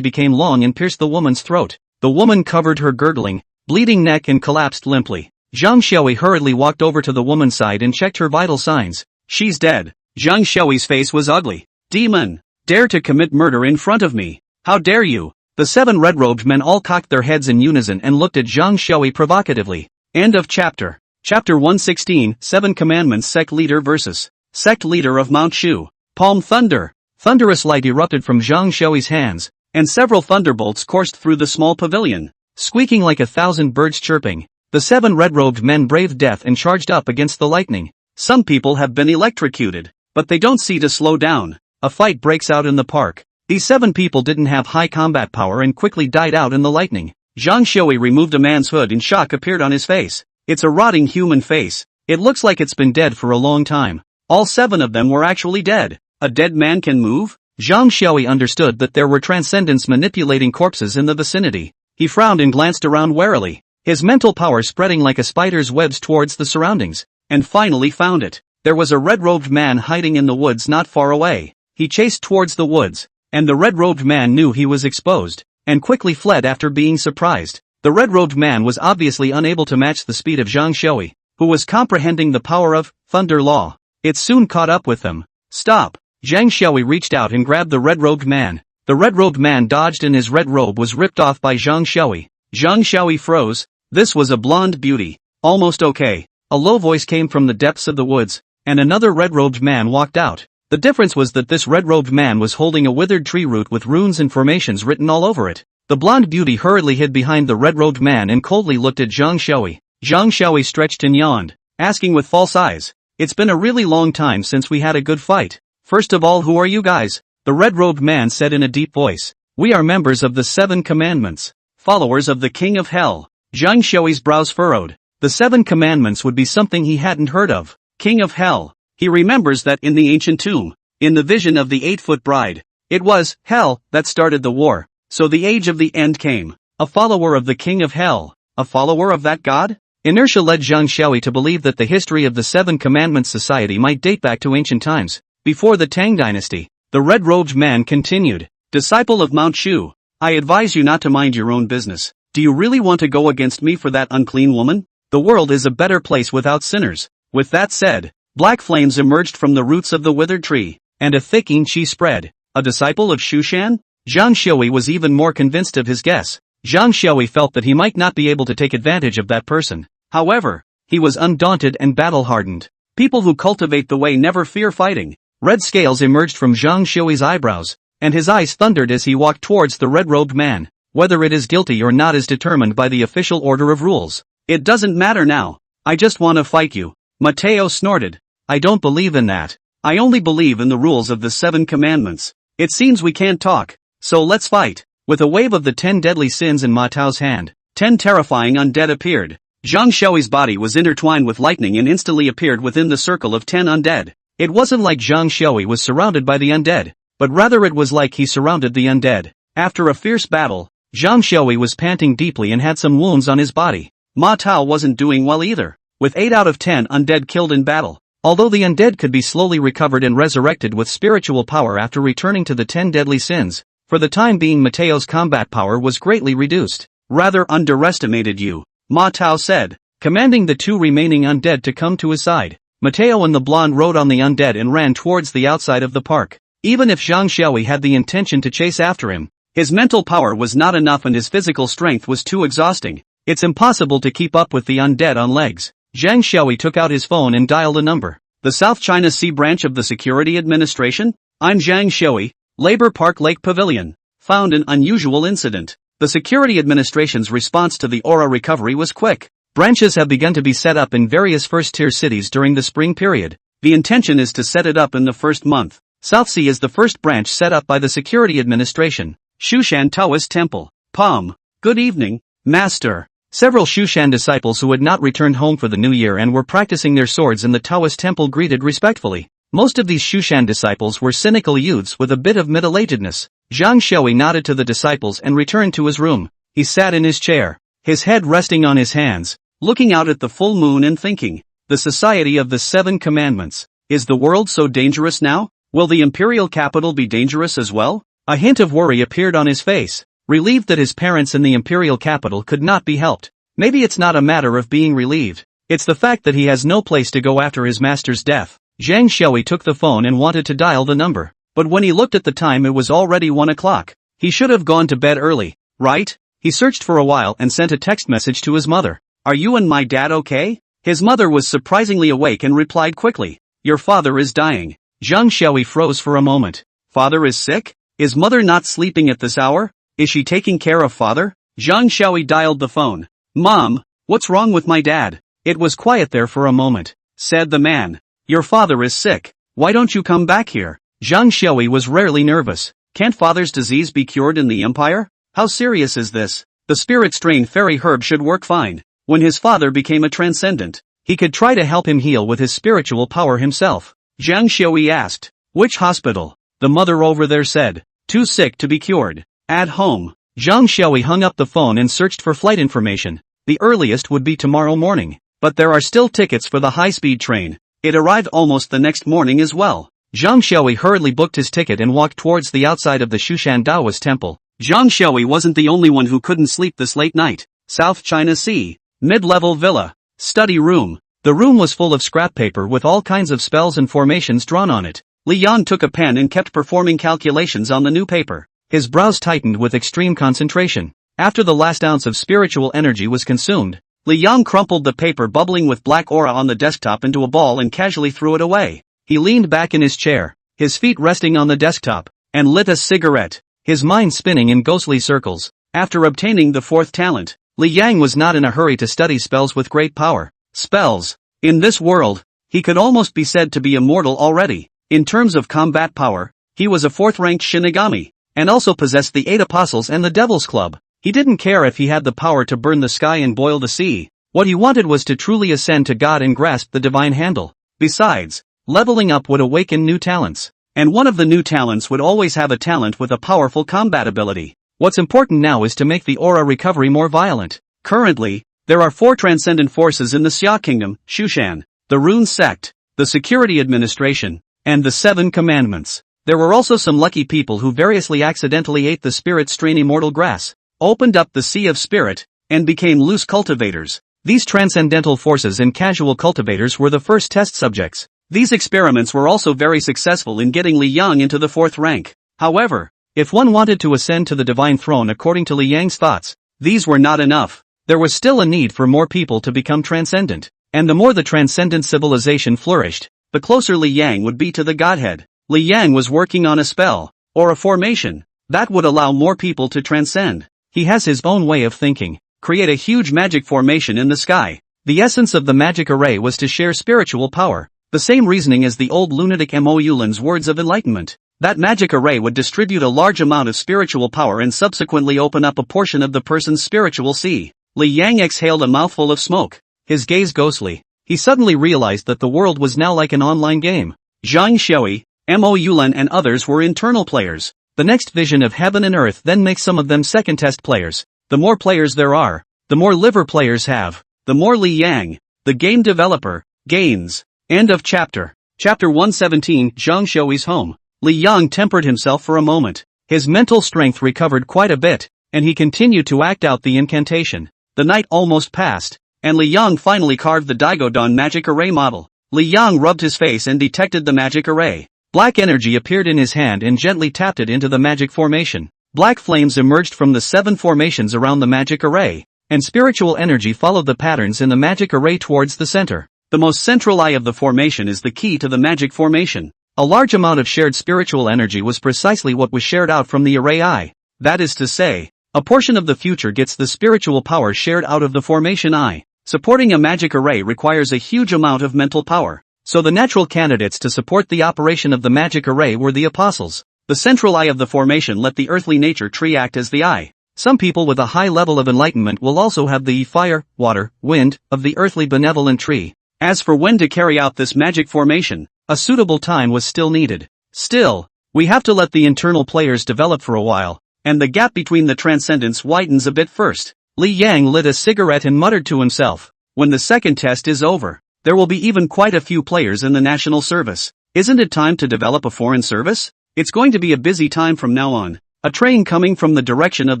became long and pierced the woman's throat. The woman covered her gurgling, bleeding neck and collapsed limply. Zhang Xiaoyi hurriedly walked over to the woman's side and checked her vital signs. She's dead. Zhang Xiaoyi's face was ugly. Demon! Dare to commit murder in front of me! How dare you! The 7 red-robed men all cocked their heads in unison and looked at Zhang Xiaoyi provocatively. End of chapter. Chapter 116, 7 Commandments. Sect Leader vs. Sect Leader of Mount Shu. Palm Thunder. Thunderous light erupted from Zhang Xiaoyi's hands, and several thunderbolts coursed through the small pavilion. Squeaking like 1,000 birds chirping, the 7 red-robed men braved death and charged up against the lightning. Some people have been electrocuted, but they don't see to slow down. A fight breaks out in the park. These 7 people didn't have high combat power and quickly died out in the lightning. Zhang Xiaoyi removed a man's hood and shock appeared on his face. It's a rotting human face. It looks like it's been dead for a long time. All 7 of them were actually dead. A dead man can move? Zhang Xiaoyi understood that there were transcendents manipulating corpses in the vicinity. He frowned and glanced around warily, his mental power spreading like a spider's webs towards the surroundings, and finally found it. There was a red-robed man hiding in the woods not far away. He chased towards the woods, and the red-robed man knew he was exposed, and quickly fled after being surprised. The red-robed man was obviously unable to match the speed of Zhang Xiaoyi, who was comprehending the power of Thunder Law. It soon caught up with them. Stop! Zhang Xiaoyi reached out and grabbed the red-robed man. The red-robed man dodged and his red robe was ripped off by Zhang Xiaoyi. Zhang Xiaoyi froze. This was a blonde beauty. Almost okay. A low voice came from the depths of the woods, and another red-robed man walked out. The difference was that this red-robed man was holding a withered tree root with runes and formations written all over it. The blonde beauty hurriedly hid behind the red-robed man and coldly looked at Zhang Xiaoyi. Zhang Xiaoyi stretched and yawned, asking with false eyes, "It's been a really long time since we had a good fight. First of all, who are you guys?" The red-robed man said in a deep voice. "We are members of the 7 Commandments, followers of the King of Hell." Zhang Xiaoyi's brows furrowed. The 7 Commandments would be something he hadn't heard of. King of Hell. He remembers that in the ancient tomb, in the vision of the 8-foot bride, it was Hell that started the war. So the age of the end came. A follower of the King of Hell. A follower of that god? Inertia led Zhang Xiaoyi to believe that the history of the 7 Commandments Society might date back to ancient times, before the Tang dynasty. The red-robed man continued. Disciple of Mount Shu, I advise you not to mind your own business. Do you really want to go against me for that unclean woman? The world is a better place without sinners. With that said, black flames emerged from the roots of the withered tree, and a thick qi spread. A disciple of Shushan? Zhang Xiaoyi was even more convinced of his guess. Zhang Xiaoyi felt that he might not be able to take advantage of that person. However, he was undaunted and battle-hardened. People who cultivate the way never fear fighting. Red scales emerged from Zhang Xiaoyi's eyebrows, and his eyes thundered as he walked towards the red-robed man. Whether it is guilty or not is determined by the official order of rules. It doesn't matter now. I just want to fight you. Mateo snorted. I don't believe in that. I only believe in the rules of the 7 Commandments. It seems we can't talk. So let's fight. With a wave of the 10 deadly sins in Ma Tao's hand, 10 terrifying undead appeared. Zhang Xiaoyi's body was intertwined with lightning and instantly appeared within the circle of 10 undead. It wasn't like Zhang Xiaoyi was surrounded by the undead, but rather it was like he surrounded the undead. After a fierce battle, Zhang Xiaoyi was panting deeply and had some wounds on his body. Ma Tao wasn't doing well either, with 8 out of 10 undead killed in battle. Although the undead could be slowly recovered and resurrected with spiritual power after returning to the 10 deadly sins, for the time being Mateo's combat power was greatly reduced. Rather underestimated you, Ma Tao said, commanding the 2 remaining undead to come to his side. Mateo and the blonde rode on the undead and ran towards the outside of the park. Even if Zhang Xiaoyi had the intention to chase after him, his mental power was not enough and his physical strength was too exhausting. It's impossible to keep up with the undead on legs. Zhang Xiaoyi took out his phone and dialed a number. The South China Sea branch of the Security Administration? I'm Zhang Xiaoyi, Labor Park Lake Pavilion. Found an unusual incident. The Security Administration's response to the aura recovery was quick. Branches have begun to be set up in various first-tier cities during the spring period. The intention is to set it up in the first month. South Sea is the first branch set up by the Security Administration. Shushan Taoist Temple. Palm. Good evening, Master. Several Shushan disciples who had not returned home for the new year and were practicing their swords in the Taoist temple greeted respectfully. Most of these Shushan disciples were cynical youths with a bit of middle-agedness. Zhang Xiaoyi nodded to the disciples and returned to his room. He sat in his chair, his head resting on his hands, looking out at the full moon and thinking. The Society of the 7 Commandments. Is the world so dangerous now? Will the imperial capital be dangerous as well? A hint of worry appeared on his face, relieved that his parents in the imperial capital could not be helped. Maybe it's not a matter of being relieved. It's the fact that he has no place to go after his master's death. Zhang Xiaoyi took the phone and wanted to dial the number. But when he looked at the time, it was already 1 o'clock. He should have gone to bed early, right? He searched for a while and sent a text message to his mother. Are you and my dad okay? His mother was surprisingly awake and replied quickly. Your father is dying. Zhang Xiaoyi froze for a moment. Father is sick? Is mother not sleeping at this hour? Is she taking care of father? Zhang Xiaoyi dialed the phone. Mom, what's wrong with my dad? It was quiet there for a moment. Said the man. Your father is sick. Why don't you come back here? Zhang Xiaoyi was rarely nervous. Can't father's disease be cured in the empire? How serious is this? The spirit strain fairy herb should work fine. When his father became a transcendent, he could try to help him heal with his spiritual power himself. Zhang Xiaoyi asked. Which hospital? The mother over there said. Too sick to be cured. At home. Zhang Xiaoyi hung up the phone and searched for flight information. The earliest would be tomorrow morning. But there are still tickets for the high-speed train. It arrived almost the next morning as well. Zhang Xiaoyi hurriedly booked his ticket and walked towards the outside of the Shushan Daoist temple. Zhang Xiaoyi wasn't the only one who couldn't sleep this late night. South China Sea. Mid-level villa. Study room. The room was full of scrap paper with all kinds of spells and formations drawn on it. Li Yang took a pen and kept performing calculations on the new paper. His brows tightened with extreme concentration. After the last ounce of spiritual energy was consumed, Li Yang crumpled the paper bubbling with black aura on the desktop into a ball and casually threw it away. He leaned back in his chair, his feet resting on the desktop, and lit a cigarette, his mind spinning in ghostly circles. After obtaining the 4th talent, Li Yang was not in a hurry to study spells with great power. Spells. In this world, he could almost be said to be immortal already. In terms of combat power, he was a 4th-ranked Shinigami, and also possessed the 8 Apostles and the Devil's Club. He didn't care if he had the power to burn the sky and boil the sea. What he wanted was to truly ascend to God and grasp the divine handle. Besides, leveling up would awaken new talents. And one of the new talents would always have a talent with a powerful combat ability. What's important now is to make the aura recovery more violent. Currently, there are 4 transcendent forces in the Xia Kingdom, Shushan, the Rune Sect, the Security Administration, and the 7 Commandments. There were also some lucky people who variously accidentally ate the spirit strain immortal grass, opened up the Sea of Spirit, and became loose cultivators. These transcendental forces and casual cultivators were the first test subjects. These experiments were also very successful in getting Li Yang into the 4th rank. However, if one wanted to ascend to the divine throne according to Li Yang's thoughts, these were not enough. There was still a need for more people to become transcendent. And the more the transcendent civilization flourished, the closer Li Yang would be to the Godhead. Li Yang was working on a spell, or a formation, that would allow more people to transcend. He has his own way of thinking. Create a huge magic formation in the sky. The essence of the magic array was to share spiritual power. The same reasoning as the old lunatic Mo Yulin's words of enlightenment. That magic array would distribute a large amount of spiritual power and subsequently open up a portion of the person's spiritual sea. Li Yang exhaled a mouthful of smoke. His gaze ghostly. He suddenly realized that the world was now like an online game. Zhang Xiaoyi, Mo Yulin and others were internal players. The next vision of heaven and earth then makes some of them second test players. The more players there are, the more liver players have, the more Li Yang, the game developer, gains. End of chapter. Chapter 117, Zhang Xiaoyi's home. Li Yang tempered himself for a moment. His mental strength recovered quite a bit, and he continued to act out the incantation. The night almost passed, and Li Yang finally carved the Daigodon magic array model. Li Yang rubbed his face and detected the magic array. Black energy appeared in his hand and gently tapped it into the magic formation. Black flames emerged from the 7 formations around the magic array, and spiritual energy followed the patterns in the magic array towards the center. The most central eye of the formation is the key to the magic formation. A large amount of shared spiritual energy was precisely what was shared out from the array eye. That is to say, a portion of the future gets the spiritual power shared out of the formation eye. Supporting a magic array requires a huge amount of mental power. So the natural candidates to support the operation of the magic array were the apostles. The central eye of the formation let the earthly nature tree act as the eye. Some people with a high level of enlightenment will also have the fire, water, wind of the earthly benevolent tree. As for when to carry out this magic formation, a suitable time was still needed. Still, we have to let the internal players develop for a while, and the gap between the transcendents widens a bit first. Li Yang lit a cigarette and muttered to himself, when the second test is over, there will be even quite a few players in the national service. Isn't it time to develop a foreign service? It's going to be a busy time from now on. A train coming from the direction of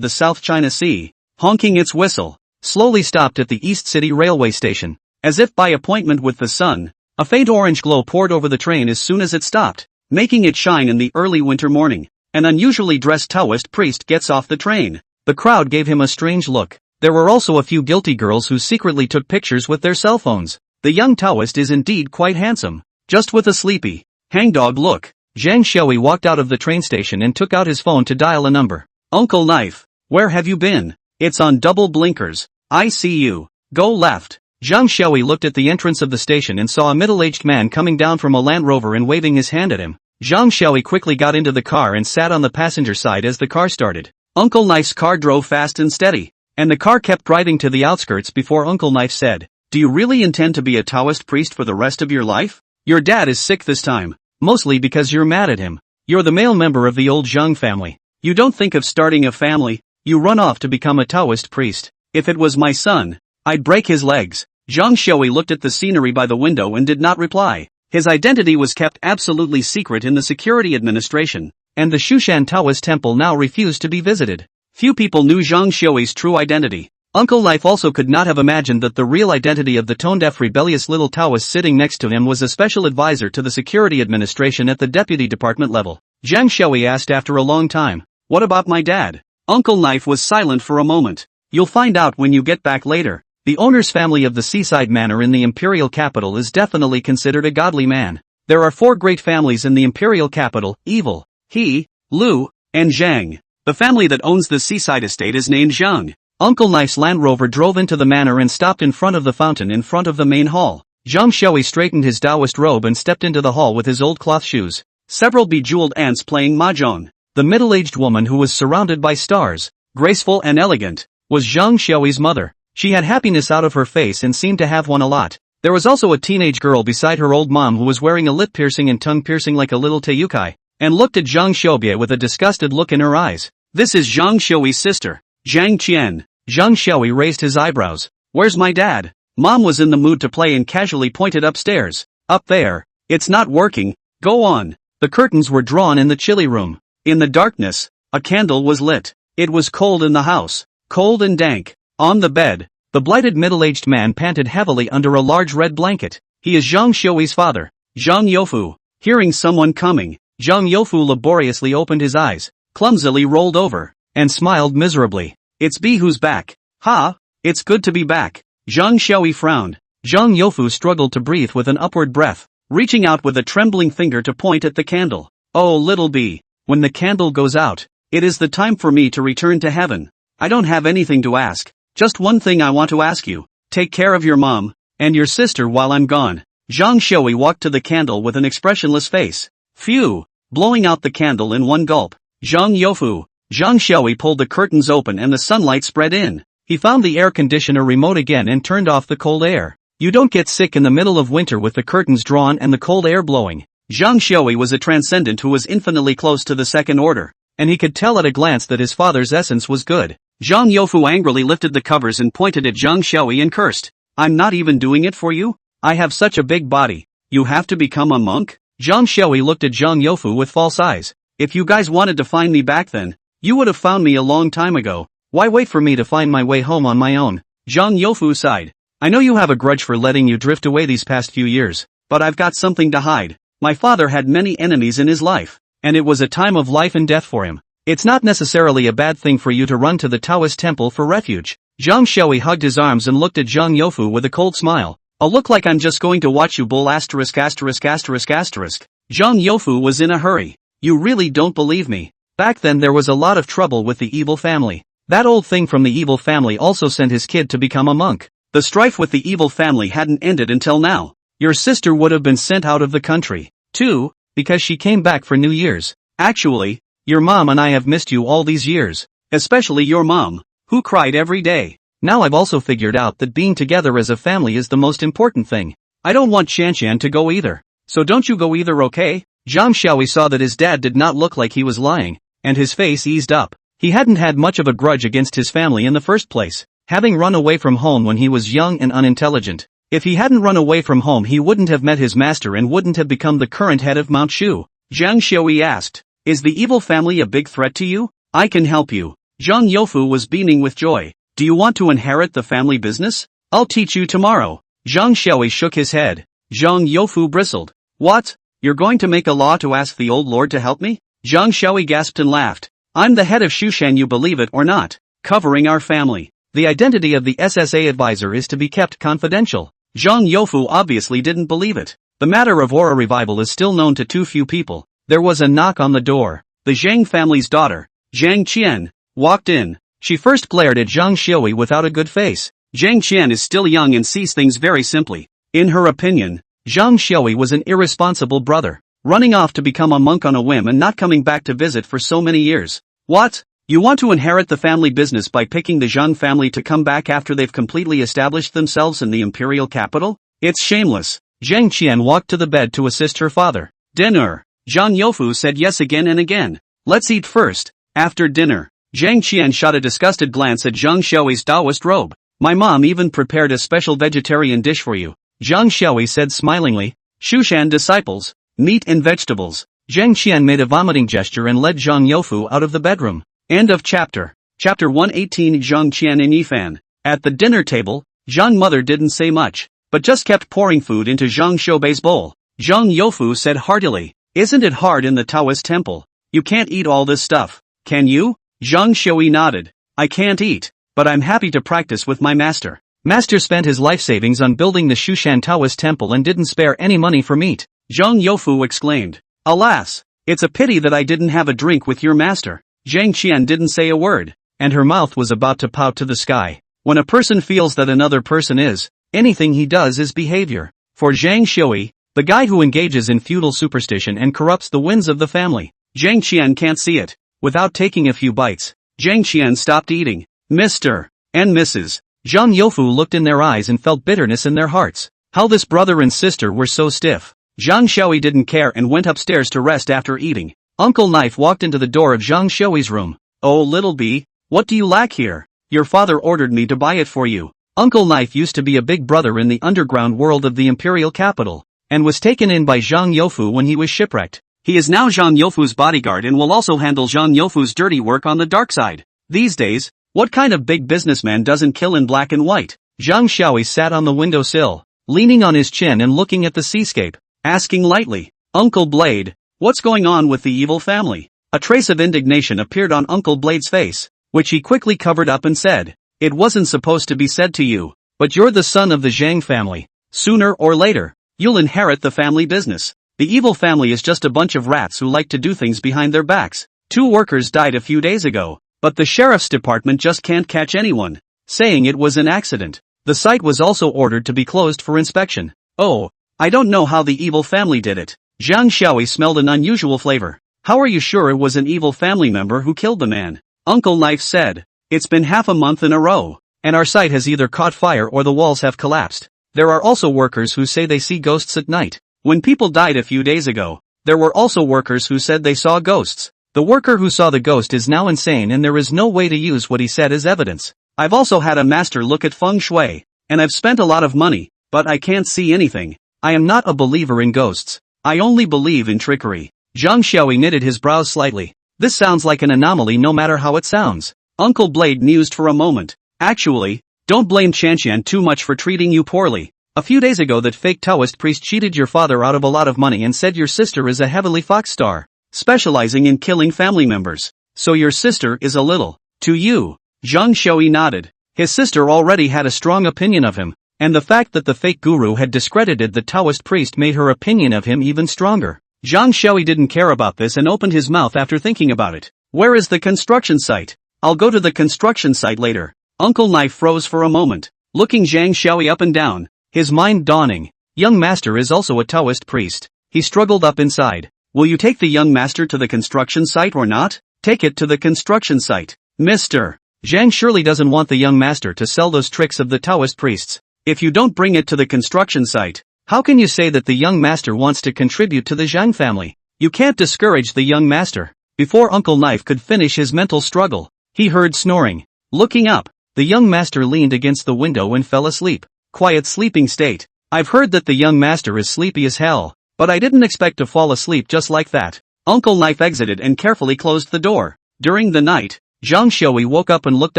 the South China Sea, honking its whistle, slowly stopped at the East City railway station. As if by appointment with the sun, a faint orange glow poured over the train as soon as it stopped, making it shine in the early winter morning. An unusually dressed Taoist priest gets off the train. The crowd gave him a strange look. There were also a few guilty girls who secretly took pictures with their cell phones. The young Taoist is indeed quite handsome, just with a sleepy, hangdog look. Zhang Xiaoyi walked out of the train station and took out his phone to dial a number. Uncle Knife, where have you been? It's on double blinkers. I see you. Go left. Zhang Xiaoyi looked at the entrance of the station and saw a middle-aged man coming down from a Land Rover and waving his hand at him. Zhang Xiaoyi quickly got into the car and sat on the passenger side as the car started. Uncle Knife's car drove fast and steady, and the car kept driving to the outskirts before Uncle Knife said, "Do you really intend to be a Taoist priest for the rest of your life? Your dad is sick this time, mostly because you're mad at him. You're the male member of the old Zhang family. You don't think of starting a family, you run off to become a Taoist priest. If it was my son, I'd break his legs." Zhang Xiaoyi looked at the scenery by the window and did not reply. His identity was kept absolutely secret in the security administration, and the Shushan Taoist temple now refused to be visited. Few people knew Zhang Xiaoyi's true identity. Uncle Life also could not have imagined that the real identity of the tone-deaf rebellious little Taoist sitting next to him was a special advisor to the security administration at the deputy department level. Zhang Xiaoyi asked after a long time, "What about my dad?" Uncle Knife was silent for a moment. "You'll find out when you get back later. The owner's family of the seaside manor in the imperial capital is definitely considered a godly man. There are 4 great families in the imperial capital: Evil, He, Lu, and Zhang. The family that owns the seaside estate is named Zhang." Uncle Knife's Land Rover drove into the manor and stopped in front of the fountain in front of the main hall. Zhang Xiaoyi straightened his Taoist robe and stepped into the hall with his old cloth shoes. Several bejeweled ants playing mahjong. The middle-aged woman who was surrounded by stars, graceful and elegant, was Zhang Xiaoyi's mother. She had happiness out of her face and seemed to have one a lot. There was also a teenage girl beside her old mom who was wearing a lip piercing and tongue piercing like a little Teukai, and looked at Zhang Xiaobi with a disgusted look in her eyes. "This is Zhang Xiaoyi's sister, Zhang Qian." Zhang Xiaoyi raised his eyebrows. "Where's my dad?" Mom was in the mood to play and casually pointed upstairs. "Up there. It's not working. Go on." The curtains were drawn in the chilly room. In the darkness, a candle was lit. It was cold in the house. Cold and dank. On the bed, the blighted middle-aged man panted heavily under a large red blanket. "He is Zhang Xiaoyi's father, Zhang Youfu." Hearing someone coming, Zhang Youfu laboriously opened his eyes, clumsily rolled over, and smiled miserably. "It's B who's back. Ha, it's good to be back." Zhang Xiaoyi frowned. Zhang Youfu struggled to breathe with an upward breath, reaching out with a trembling finger to point at the candle. "Oh little B, when the candle goes out, it is the time for me to return to heaven. I don't have anything to ask. Just one thing I want to ask you. Take care of your mom and your sister while I'm gone." Zhang Xiaoyi walked to the candle with an expressionless face. Phew, blowing out the candle in one gulp. "Zhang Youfu." Zhang Xiaoyi pulled the curtains open and the sunlight spread in. He found the air conditioner remote again and turned off the cold air. You don't get sick in the middle of winter with the curtains drawn and the cold air blowing. Zhang Xiaoyi was a transcendent who was infinitely close to the second order, and he could tell at a glance that his father's essence was good. Zhang Youfu angrily lifted the covers and pointed at Zhang Xiaoyi and cursed. "I'm not even doing it for you? I have such a big body. You have to become a monk?" Zhang Xiaoyi looked at Zhang Youfu with false eyes. "If you guys wanted to find me back then, you would have found me a long time ago. Why wait for me to find my way home on my own?" Zhang Youfu sighed. "I know you have a grudge for letting you drift away these past few years, but I've got something to hide. My father had many enemies in his life, and it was a time of life and death for him. It's not necessarily a bad thing for you to run to the Taoist temple for refuge." Zhang Xiaoyi hugged his arms and looked at Zhang Youfu with a cold smile. "I'll look like I'm just going to watch you bull asterisk asterisk asterisk asterisk." Zhang Youfu was in a hurry. "You really don't believe me? Back then there was a lot of trouble with the evil family. That old thing from the evil family also sent his kid to become a monk. The strife with the evil family hadn't ended until now. Your sister would have been sent out of the country, too, because she came back for New Year's. Actually, your mom and I have missed you all these years, especially your mom, who cried every day. Now I've also figured out that being together as a family is the most important thing. I don't want Shanshan to go either. So don't you go either, okay?" Zhang Xiaoyi saw that his dad did not look like he was lying, and his face eased up. He hadn't had much of a grudge against his family in the first place, having run away from home when he was young and unintelligent. If he hadn't run away from home he wouldn't have met his master and wouldn't have become the current head of Mount Shu. Zhang Xiaoyi asked, "Is the evil family a big threat to you? I can help you." Zhang Youfu was beaming with joy. Do you want to inherit the family business? I'll teach you tomorrow. Zhang Xiaoyi shook his head. Zhang Youfu bristled. What? You're going to make a law to ask the old lord to help me? Zhang Xiaoyi gasped and laughed. I'm the head of Shushan, you believe it or not, covering our family. The identity of the SSA advisor is to be kept confidential. Zhang Youfu obviously didn't believe it. The matter of aura revival is still known to too few people. There was a knock on the door. The Zhang family's daughter, Zhang Qian, walked in. She first glared at Zhang Xiaoyi without a good face. Zhang Qian is still young and sees things very simply. In her opinion, Zhang Xiaoyi was an irresponsible brother, running off to become a monk on a whim and not coming back to visit for so many years. What? You want to inherit the family business by picking the Zhang family to come back after they've completely established themselves in the imperial capital? It's shameless. Zhang Qian walked to the bed to assist her father. Dinner. Zhang Youfu said yes again and again. Let's eat first. After dinner, Zhang Qian shot a disgusted glance at Zhang Xiaoyi's Taoist robe. My mom even prepared a special vegetarian dish for you, Zhang Xiaoyi said smilingly. Shushan disciples, meat and vegetables. Zhang Qian made a vomiting gesture and led Zhang Youfu out of the bedroom. End of chapter. Chapter 118. Zhang Qian and Yifan. At the dinner table, Zhang mother didn't say much, but just kept pouring food into Zhang Xiaobei's bowl. Zhang Youfu said heartily, isn't it hard in the Taoist temple? You can't eat all this stuff, can you? Zhang Xiaoyi nodded. I can't eat, but I'm happy to practice with my master. Master spent his life savings on building the Shushan Taoist temple and didn't spare any money for meat. Zhang Youfu exclaimed. Alas, it's a pity that I didn't have a drink with your master. Zhang Qian didn't say a word, and her mouth was about to pout to the sky. When a person feels that another person is, anything he does is behavior. For Zhang Xiaoyi, the guy who engages in feudal superstition and corrupts the winds of the family. Zhang Qian can't see it. Without taking a few bites, Zhang Qian stopped eating. Mr. and Mrs. Zhang Youfu looked in their eyes and felt bitterness in their hearts. How this brother and sister were so stiff. Zhang Xiaoyi didn't care and went upstairs to rest after eating. Uncle Knife walked into the door of Zhang Xiaoyi's room. Oh little bee, what do you lack here? Your father ordered me to buy it for you. Uncle Knife used to be a big brother in the underground world of the imperial capital, and was taken in by Zhang Youfu when he was shipwrecked. He is now Zhang Youfu's bodyguard and will also handle Zhang Youfu's dirty work on the dark side. These days, what kind of big businessman doesn't kill in black and white? Zhang Xiaoyi sat on the windowsill, leaning on his chin and looking at the seascape, asking lightly, Uncle Blade, what's going on with the evil family? A trace of indignation appeared on Uncle Blade's face, which he quickly covered up and said, it wasn't supposed to be said to you, but you're the son of the Zhang family. Sooner or later, you'll inherit the family business. The evil family is just a bunch of rats who like to do things behind their backs. 2 workers died a few days ago, but the sheriff's department just can't catch anyone, saying it was an accident. The site was also ordered to be closed for inspection. Oh, I don't know how the evil family did it. Zhang Xiaoyi smelled an unusual flavor. How are you sure it was an evil family member who killed the man? Uncle Knife said. It's been half a month in a row, and our site has either caught fire or the walls have collapsed. There are also workers who say they see ghosts at night. When people died a few days ago, there were also workers who said they saw ghosts. The worker who saw the ghost is now insane and there is no way to use what he said as evidence. I've also had a master look at feng shui, and I've spent a lot of money, but I can't see anything. I am not a believer in ghosts. I only believe in trickery. Zhang Xiaoyi knitted his brows slightly. This sounds like an anomaly no matter how it sounds. Uncle Blade mused for a moment. Actually, don't blame Chanxian too much for treating you poorly. A few days ago that fake Taoist priest cheated your father out of a lot of money and said your sister is a heavenly fox star, specializing in killing family members. So your sister is a little, to you. Zhang Xiaoyi nodded. His sister already had a strong opinion of him, and the fact that the fake guru had discredited the Taoist priest made her opinion of him even stronger. Zhang Xiaoyi didn't care about this and opened his mouth after thinking about it. Where is the construction site? I'll go to the construction site later. Uncle Knife froze for a moment, looking Zhang Xiaoyi up and down, his mind dawning. Young master is also a Taoist priest. He struggled up inside. Will you take the young master to the construction site or not? Take it to the construction site. Mr. Zhang surely doesn't want the young master to sell those tricks of the Taoist priests. If you don't bring it to the construction site, how can you say that the young master wants to contribute to the Zhang family? You can't discourage the young master. Before Uncle Knife could finish his mental struggle, he heard snoring. Looking up, the young master leaned against the window and fell asleep. Quiet sleeping state. I've heard that the young master is sleepy as hell, but I didn't expect to fall asleep just like that. Uncle Knife exited and carefully closed the door. During the night, Zhang Xiaoyi woke up and looked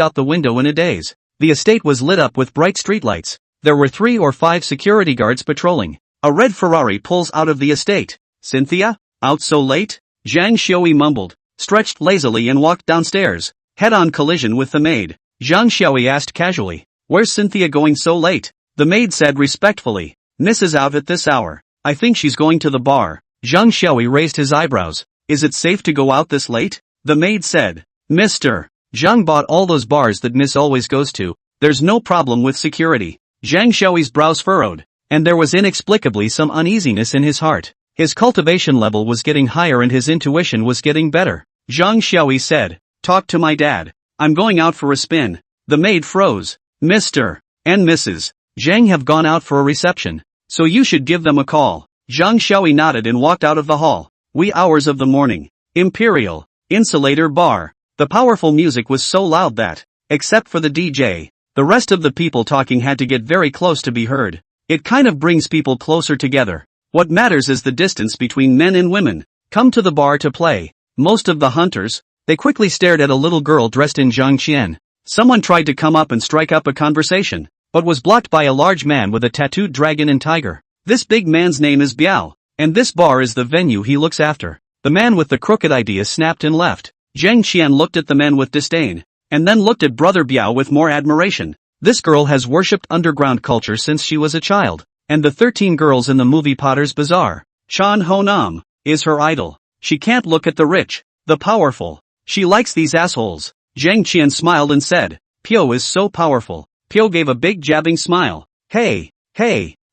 out the window in a daze. The estate was lit up with bright streetlights. There were 3 or 5 security guards patrolling. A red Ferrari pulls out of the estate. Cynthia? Out so late? Zhang Xiaoyi mumbled, stretched lazily and walked downstairs. Head-on collision with the maid. Zhang Xiaoyi asked casually, "Where's Cynthia going so late?" The maid said respectfully, "Mrs. out at this hour. I think she's going to the bar." Zhang Xiaoyi raised his eyebrows. "Is it safe to go out this late?" The maid said, "Mr. Zhang bought all those bars that Miss always goes to. There's no problem with security." Zhang Xiaoyi's brows furrowed, and there was inexplicably some uneasiness in his heart. His cultivation level was getting higher and his intuition was getting better. Zhang Xiaoyi said, "Talk to my dad. I'm going out for a spin." The maid froze. "Mr. and Mrs. Zhang have gone out for a reception, so you should give them a call." Zhang Xiaoyi nodded and walked out of the hall. Wee hours of the morning. Imperial Insulator Bar. The powerful music was so loud that, except for the DJ, the rest of the people talking had to get very close to be heard. It kind of brings people closer together. What matters is the distance between men and women. Come to the bar to play. Most of the hunters, they quickly stared at a little girl dressed in Zhangqian. Someone tried to come up and strike up a conversation, but was blocked by a large man with a tattooed dragon and tiger. This big man's name is Biao, and this bar is the venue he looks after. The man with the crooked idea snapped and left. Zhang Qian looked at the men with disdain, and then looked at brother Biao with more admiration. This girl has worshipped underground culture since she was a child, and the 13 girls in the movie Potter's Bazaar, Chan Ho Nam, is her idol. She can't look at the rich, the powerful. She likes these assholes. Zhang Qian smiled and said, "Pio is so powerful." Pio gave a big jabbing smile. Hey,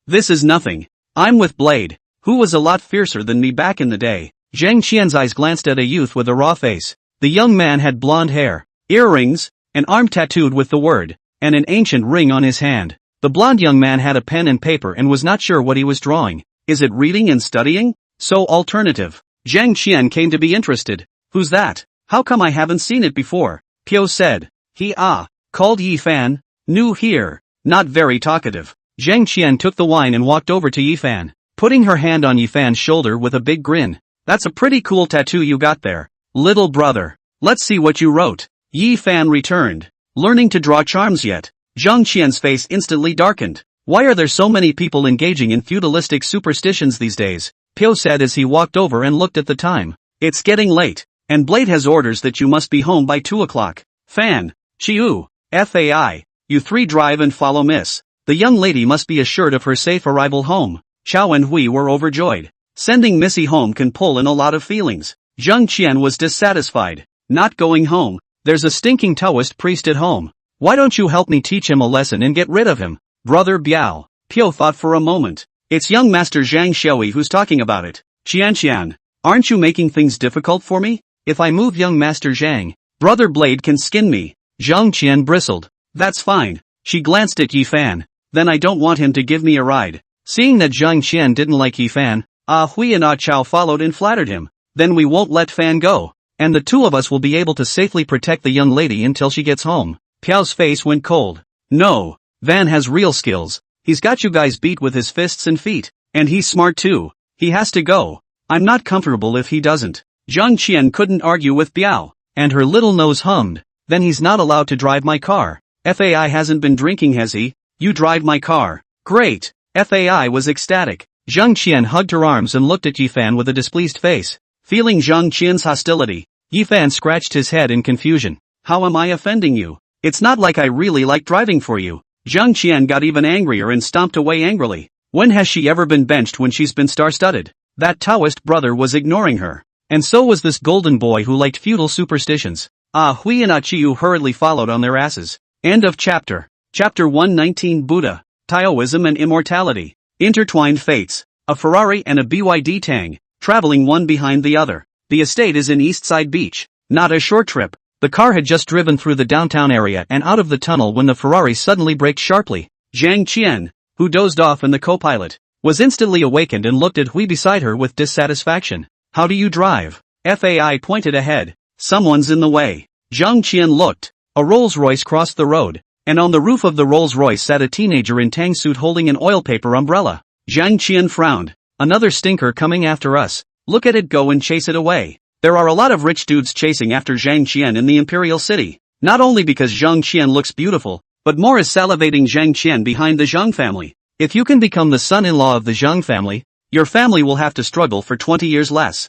this is nothing. I'm with Blade, who was a lot fiercer than me back in the day." Zhang Qian's eyes glanced at a youth with a raw face. The young man had blonde hair, earrings, an arm tattooed with the word, and an ancient ring on his hand. The blonde young man had a pen and paper and was not sure what he was drawing. Is it reading and studying? So alternative. Zhang Qian came to be interested. "Who's that? How come I haven't seen it before?" Pio said. Called Yi Fan. New here. Not very talkative. Zhang Qian took the wine and walked over to Yi Fan, putting her hand on Yi Fan's shoulder with a big grin. "That's a pretty cool tattoo you got there, little brother. Let's see what you wrote." Yi Fan returned. "Learning to draw charms yet?" Zhang Qian's face instantly darkened. "Why are there so many people engaging in feudalistic superstitions these days?" Pio said as he walked over and looked at the time. "It's getting late, and Blade has orders that you must be home by 2 o'clock. Fan, Chiu, Fai, you 3 drive and follow Miss. The young lady must be assured of her safe arrival home." Chao and Hui were overjoyed. Sending Missy home can pull in a lot of feelings. Zhang Qian was dissatisfied. "Not going home. There's a stinking Taoist priest at home. Why don't you help me teach him a lesson and get rid of him?" "Brother Biao." Pio thought for a moment. "It's young Master Zhang Xiaoyi who's talking about it." Qian, aren't you making things difficult for me? If I move young Master Zhang, Brother Blade can skin me." Zhang Qian bristled. "That's fine." She glanced at Yi Fan. "Then I don't want him to give me a ride." Seeing that Zhang Qian didn't like Yi Fan, Hui and Chao followed and flattered him. "Then we won't let Fan go, and the 2 of us will be able to safely protect the young lady until she gets home." Piao's face went cold. "No, Van has real skills. He's got you guys beat with his fists and feet, and he's smart too. He has to go. I'm not comfortable if he doesn't." Zhang Qian couldn't argue with Biao, and her little nose hummed. "Then he's not allowed to drive my car. Fai hasn't been drinking, has he? You drive my car. Great." Fai was ecstatic. Zhang Qian hugged her arms and looked at Yi Fan with a displeased face. Feeling Zhang Qian's hostility, Yi Fan scratched his head in confusion. "How am I offending you? It's not like I really like driving for you." Zhang Qian got even angrier and stomped away angrily. When has she ever been benched when she's been star-studded? That Taoist brother was ignoring her. And so was this golden boy who liked feudal superstitions. Hui and Chiu hurriedly followed on their asses. End of chapter. Chapter 119 Buddha, Taoism and Immortality. Intertwined fates. A Ferrari and a BYD Tang, traveling one behind the other. The estate is in Eastside Beach. Not a short trip. The car had just driven through the downtown area and out of the tunnel when the Ferrari suddenly braked sharply. Zhang Qian, who dozed off in the co-pilot, was instantly awakened and looked at Hui beside her with dissatisfaction. "How do you drive?" Fai pointed ahead. "Someone's in the way." Zhang Qian looked. A Rolls-Royce crossed the road, and on the roof of the Rolls-Royce sat a teenager in tang suit holding an oil paper umbrella. Zhang Qian frowned. "Another stinker coming after us. Look at it go and chase it away." There are a lot of rich dudes chasing after Zhang Qian in the Imperial City. Not only because Zhang Qian looks beautiful, but more is salivating Zhang Qian behind the Zhang family. If you can become the son-in-law of the Zhang family, your family will have to struggle for 20 years less.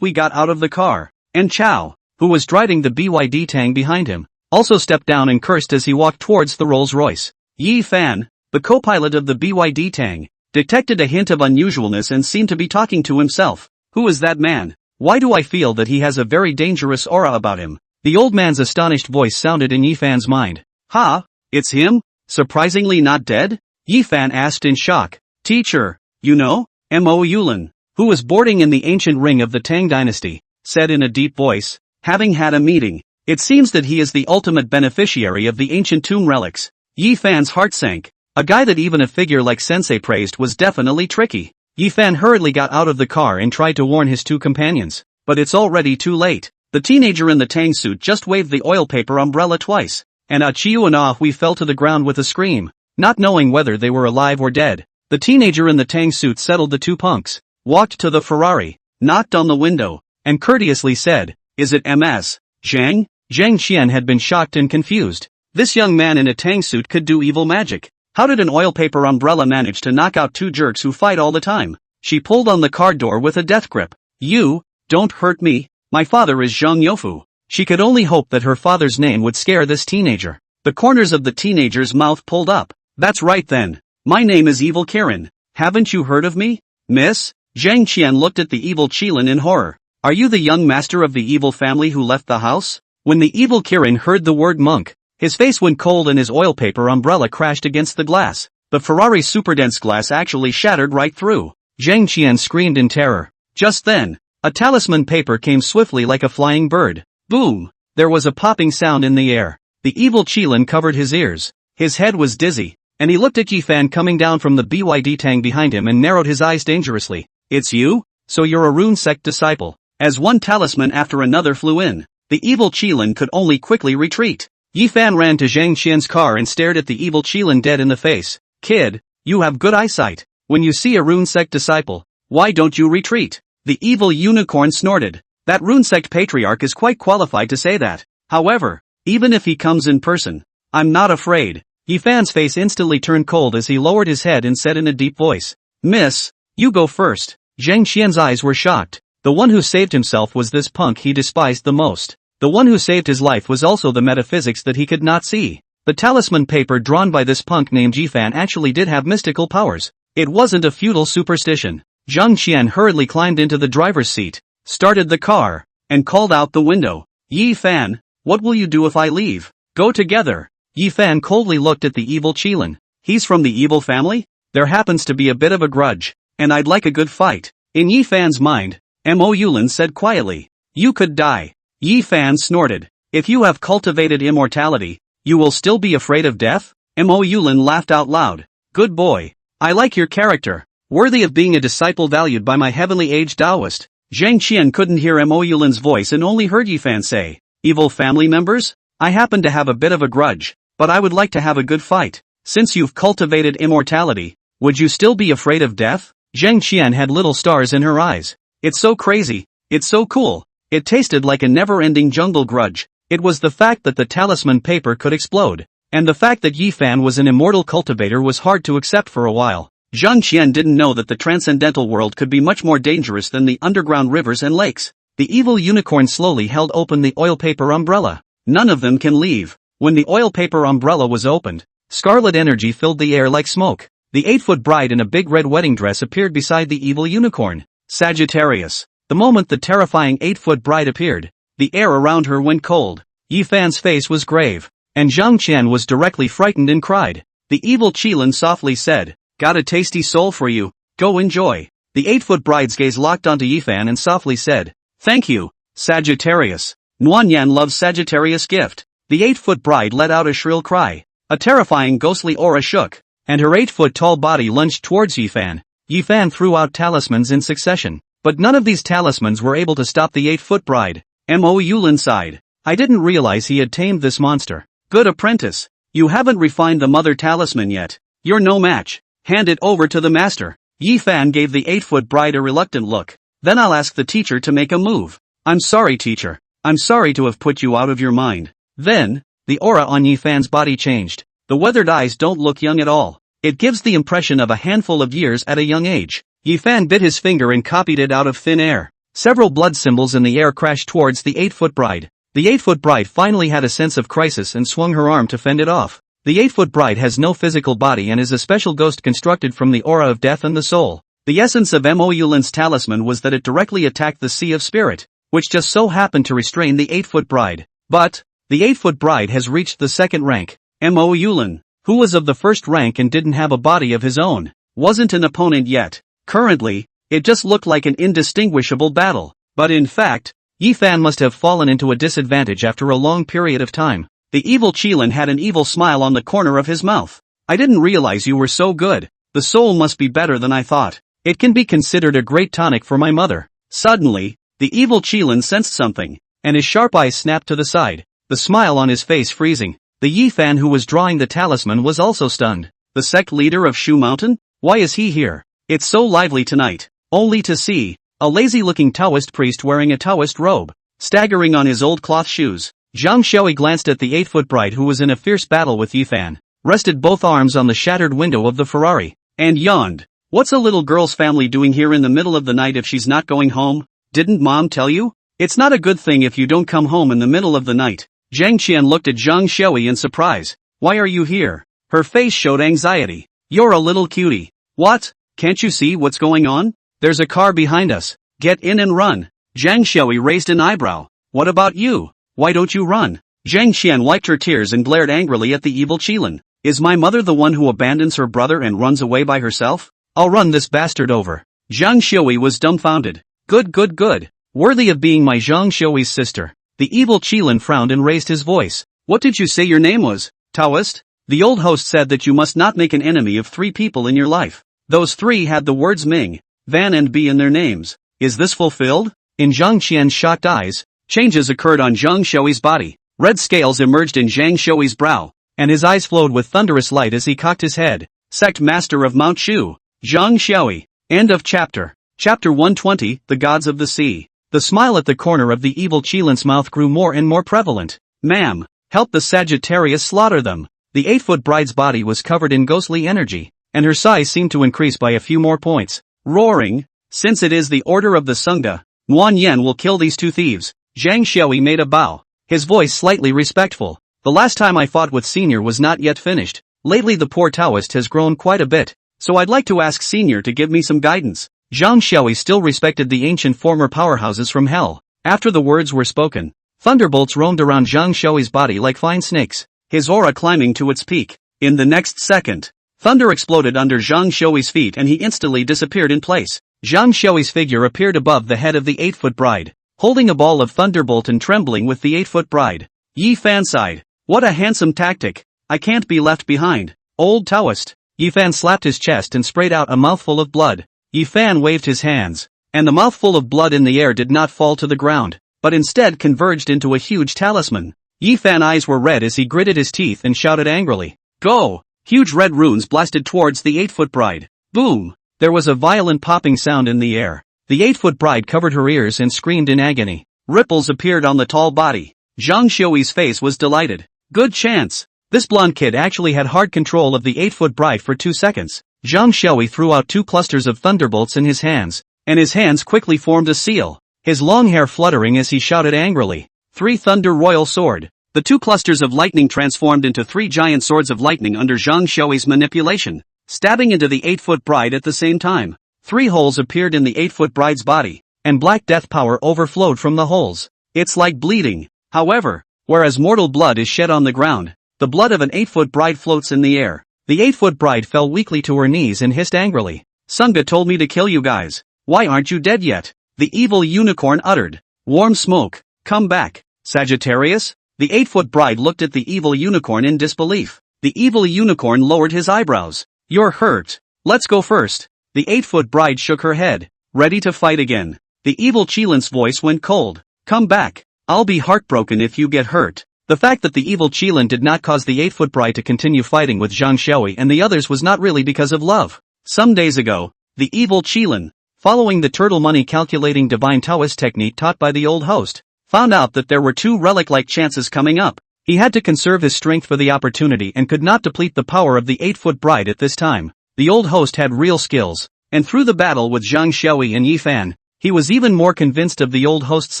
We got out of the car, and Chow, who was driving the BYD Tang behind him, also stepped down and cursed as he walked towards the Rolls-Royce. Yi Fan, the co-pilot of the BYD Tang, detected a hint of unusualness and seemed to be talking to himself. Who is that man? Why do I feel that he has a very dangerous aura about him? The old man's astonished voice sounded in Yi Fan's mind. Ha, it's him? Surprisingly not dead? Yi Fan asked in shock. Teacher, you know? Mo Yulin, who was boarding in the ancient ring of the Tang dynasty, said in a deep voice, having had a meeting. It seems that he is the ultimate beneficiary of the ancient tomb relics. Yi Fan's heart sank. A guy that even a figure like Sensei praised was definitely tricky. Yi Fan hurriedly got out of the car and tried to warn his two companions, but it's already too late. The teenager in the Tang suit just waved the oil paper umbrella twice, and Chiu and Ah Hui fell to the ground with a scream, not knowing whether they were alive or dead. The teenager in the Tang suit settled the two punks, walked to the Ferrari, knocked on the window, and courteously said, "Is it Ms. Zhang?" Zhang Qian had been shocked and confused. This young man in a Tang suit could do evil magic. How did an oil paper umbrella manage to knock out two jerks who fight all the time? She pulled on the car door with a death grip. You, don't hurt me, my father is Zhang Youfu. She could only hope that her father's name would scare this teenager. The corners of the teenager's mouth pulled up. That's right then. My name is Evil Kirin. Haven't you heard of me? Miss? Zhang Qian looked at the evil Qilin in horror. Are you the young master of the evil family who left the house? When the evil Kirin heard the word monk, his face went cold and his oil paper umbrella crashed against the glass. The Ferrari's superdense glass actually shattered right through. Zhang Qian screamed in terror. Just then, a talisman paper came swiftly like a flying bird. Boom! There was a popping sound in the air. The evil Qilin covered his ears. His head was dizzy, and he looked at Yi Fan coming down from the BYD Tang behind him and narrowed his eyes dangerously. It's you? So you're a rune sect disciple. As one talisman after another flew in, the evil Qilin could only quickly retreat. Yi Fan ran to Zhang Qian's car and stared at the evil Qilin dead in the face. Kid, you have good eyesight. When you see a rune sect disciple, why don't you retreat? The evil unicorn snorted. That rune sect patriarch is quite qualified to say that. However, even if he comes in person, I'm not afraid. Yi Fan's face instantly turned cold as he lowered his head and said in a deep voice, Miss, you go first. Zhang Qian's eyes were shocked. The one who saved himself was this punk he despised the most. The one who saved his life was also the metaphysics that he could not see. The talisman paper drawn by this punk named Yi Fan actually did have mystical powers. It wasn't a feudal superstition. Zhang Qian hurriedly climbed into the driver's seat, started the car, and called out the window. Yi Fan, what will you do if I leave? Go together. Yi Fan coldly looked at the evil Qilin. He's from the evil family? There happens to be a bit of a grudge, and I'd like a good fight. In Yi Fan's mind, Mo Yulin said quietly, you could die. Yi Fan snorted. If you have cultivated immortality, you will still be afraid of death? Mo Yulin laughed out loud. Good boy. I like your character. Worthy of being a disciple valued by my heavenly age Taoist. Zhang Qian couldn't hear Mo Yulin's voice and only heard Yi Fan say, evil family members? I happen to have a bit of a grudge, but I would like to have a good fight. Since you've cultivated immortality, would you still be afraid of death? Zhang Qian had little stars in her eyes. It's so crazy. It's so cool. It tasted like a never-ending jungle grudge. It was the fact that the talisman paper could explode, and the fact that Yi Fan was an immortal cultivator was hard to accept for a while. Zhang Qian didn't know that the transcendental world could be much more dangerous than the underground rivers and lakes. The evil unicorn slowly held open the oil paper umbrella. None of them can leave. When the oil paper umbrella was opened, scarlet energy filled the air like smoke. The 8-foot bride in a big red wedding dress appeared beside the evil unicorn. Sagittarius. The moment the terrifying 8-foot bride appeared, the air around her went cold. Yi Fan's face was grave, and Zhang Qian was directly frightened and cried. The evil Qilin softly said, got a tasty soul for you, go enjoy. The 8-foot bride's gaze locked onto Yi Fan and softly said, thank you, Sagittarius. Nuanyan loves Sagittarius gift. The 8-foot bride let out a shrill cry. A terrifying ghostly aura shook, and her 8-foot tall body lunged towards Yi Fan. Yi Fan threw out talismans in succession, but none of these talismans were able to stop the 8-foot bride. Mo Yulin sighed. I didn't realize he had tamed this monster. Good apprentice. You haven't refined the mother talisman yet. You're no match. Hand it over to the master. Yi Fan gave the 8-foot bride a reluctant look. Then I'll ask the teacher to make a move. I'm sorry, teacher. I'm sorry to have put you out of your mind. Then, the aura on Yi Fan's body changed. The weathered eyes don't look young at all. It gives the impression of a handful of years at a young age. Yi Fan bit his finger and copied it out of thin air. Several blood symbols in the air crashed towards the 8-foot bride. The 8-foot bride finally had a sense of crisis and swung her arm to fend it off. The 8-foot bride has no physical body and is a special ghost constructed from the aura of death and the soul. The essence of Mo Yulin's talisman was that it directly attacked the sea of spirit, which just so happened to restrain the 8-foot bride. But the 8-foot bride has reached the second rank. Mo Yulin, who was of the first rank and didn't have a body of his own, wasn't an opponent yet. Currently, it just looked like an indistinguishable battle. But in fact, Yi Fan must have fallen into a disadvantage after a long period of time. The evil Qilin had an evil smile on the corner of his mouth. I didn't realize you were so good. The soul must be better than I thought. It can be considered a great tonic for my mother. Suddenly, the evil Qilin sensed something, and his sharp eyes snapped to the side, the smile on his face freezing. The Yi Fan who was drawing the talisman was also stunned. The sect leader of Shu Mountain? Why is he here? It's so lively tonight. Only to see a lazy-looking Taoist priest wearing a Taoist robe, staggering on his old cloth shoes. Zhang Xiaoyi glanced at the 8-foot bride who was in a fierce battle with Yi Fan, rested both arms on the shattered window of the Ferrari, and yawned. What's a little girl's family doing here in the middle of the night if she's not going home? Didn't mom tell you? It's not a good thing if you don't come home in the middle of the night. Zhang Qian looked at Zhang Xiaoyi in surprise. Why are you here? Her face showed anxiety. You're a little cutie. What? Can't you see what's going on? There's a car behind us. Get in and run. Zhang Xiaoyi raised an eyebrow. What about you? Why don't you run? Zhang Qian wiped her tears and glared angrily at the evil Qilin. Is my mother the one who abandons her brother and runs away by herself? I'll run this bastard over. Zhang Xiaoyi was dumbfounded. Good. Worthy of being my Zhang Xiaoyi's sister. The evil Qilin frowned and raised his voice. What did you say your name was? Taoist? The old host said that you must not make an enemy of 3 people in your life. Those 3 had the words Ming, Van and Bi in their names. Is this fulfilled? In Zhang Qian's shocked eyes, changes occurred on Zhang Xiaoyi's body. Red scales emerged in Zhang Xiaoyi's brow, and his eyes flowed with thunderous light as he cocked his head. Sect Master of Mount Shu, Zhang Xiaoyi. End of chapter. Chapter 120, The Gods of the Sea. The smile at the corner of the evil Qilin's mouth grew more and more prevalent. Ma'am, help the Sagittarius slaughter them. The 8-foot bride's body was covered in ghostly energy, and her size seemed to increase by a few more points. Roaring, since it is the order of the Sangha, Guan Yan will kill these 2 thieves. Zhang Xiaoyi made a bow, his voice slightly respectful. The last time I fought with Senior was not yet finished. Lately the poor Taoist has grown quite a bit, so I'd like to ask Senior to give me some guidance. Zhang Xiaoyi still respected the ancient former powerhouses from hell. After the words were spoken, thunderbolts roamed around Zhang Xiaoyi's body like fine snakes, his aura climbing to its peak. In the next second, thunder exploded under Zhang Xiaoyi's feet and he instantly disappeared in place. Zhang Xiaoyi's figure appeared above the head of the 8-foot bride, holding a ball of thunderbolt and trembling with the 8-foot bride. Yi Fan sighed. What a handsome tactic. I can't be left behind. Old Taoist. Yi Fan slapped his chest and sprayed out a mouthful of blood. Yi Fan waved his hands, and the mouthful of blood in the air did not fall to the ground, but instead converged into a huge talisman. Yi Fan's eyes were red as he gritted his teeth and shouted angrily. Go! Huge red runes blasted towards the 8-foot bride. Boom! There was a violent popping sound in the air. The 8-foot bride covered her ears and screamed in agony. Ripples appeared on the tall body. Zhang Xiaoyi's face was delighted. Good chance. This blonde kid actually had hard control of the 8-foot bride for 2 seconds. Zhang Xiaoyi threw out 2 clusters of thunderbolts in his hands, and his hands quickly formed a seal, his long hair fluttering as he shouted angrily. 3 Thunder Royal Sword. The 2 clusters of lightning transformed into 3 giant swords of lightning under Zhang Xiaoyi's manipulation, stabbing into the 8-foot bride at the same time. 3 holes appeared in the 8-foot bride's body, and black death power overflowed from the holes. It's like bleeding. However, whereas mortal blood is shed on the ground, the blood of an 8-foot bride floats in the air. The 8-foot bride fell weakly to her knees and hissed angrily. Sangha told me to kill you guys. Why aren't you dead yet? The evil unicorn uttered. Warm smoke. Come back. Sagittarius? The 8-foot bride looked at the evil unicorn in disbelief. The evil unicorn lowered his eyebrows. You're hurt. Let's go first. The 8-foot bride shook her head, ready to fight again. The evil Qilin's voice went cold. Come back. I'll be heartbroken if you get hurt. The fact that the evil Qilin did not cause the 8-foot bride to continue fighting with Zhang Xiaoyi and the others was not really because of love. Some days ago, the evil Qilin, following the turtle money calculating divine Taoist technique taught by the old host, found out that there were 2 relic-like chances coming up. He had to conserve his strength for the opportunity and could not deplete the power of the 8-foot bride at this time. The old host had real skills, and through the battle with Zhang Xiaoyi and Yi Fan, he was even more convinced of the old host's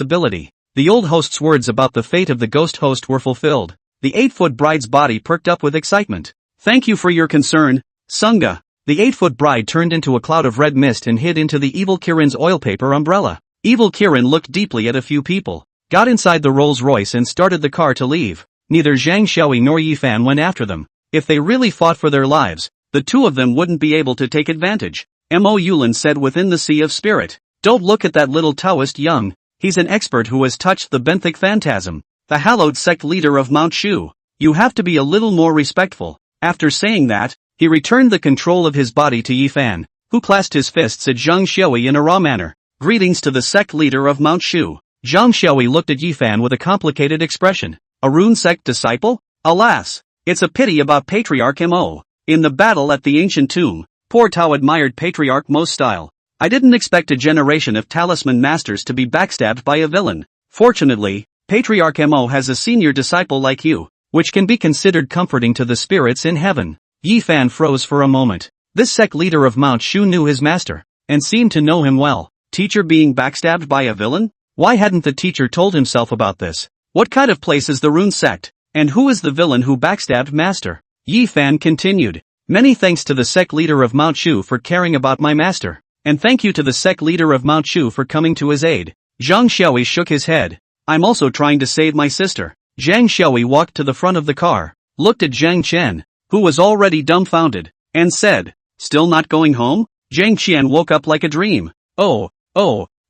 ability. The old host's words about the fate of the ghost host were fulfilled. The 8-foot bride's body perked up with excitement. "Thank you for your concern, Sunga." The 8-foot bride turned into a cloud of red mist and hid into the evil Kirin's oil paper umbrella. Evil Kirin looked deeply at a few people, got inside the Rolls-Royce and started the car to leave. Neither Zhang Xiaoyi nor Yi Fan went after them. If they really fought for their lives, the two of them wouldn't be able to take advantage. Mo Yulin said within the sea of spirit. "Don't look at that little Taoist young. He's an expert who has touched the benthic phantasm, the hallowed sect leader of Mount Shu. You have to be a little more respectful." After saying that, he returned the control of his body to Yi Fan, who clasped his fists at Zhang Xiaoyi in a raw manner. "Greetings to the sect leader of Mount Shu." Zhang Xiaoyi looked at Yi Fan with a complicated expression. "A rune sect disciple? Alas, it's a pity about Patriarch Mo. In the battle at the ancient tomb, poor Tao admired Patriarch Mo's style. I didn't expect a generation of talisman masters to be backstabbed by a villain. Fortunately, Patriarch Mo has a senior disciple like you, which can be considered comforting to the spirits in heaven." Yi Fan froze for a moment. This sect leader of Mount Shu knew his master, and seemed to know him well. Teacher being backstabbed by a villain? Why hadn't the teacher told himself about this? What kind of place is the rune sect? And who is the villain who backstabbed master? Yi Fan continued. "Many thanks to the sect leader of Mount Shu for caring about my master. And thank you to the sect leader of Mount Shu for coming to his aid." Zhang Xiaoyi shook his head. "I'm also trying to save my sister." Zhang Xiaoyi walked to the front of the car, looked at Zhang Qian, who was already dumbfounded, and said, "Still not going home?" Zhang Qian woke up like a dream. Oh,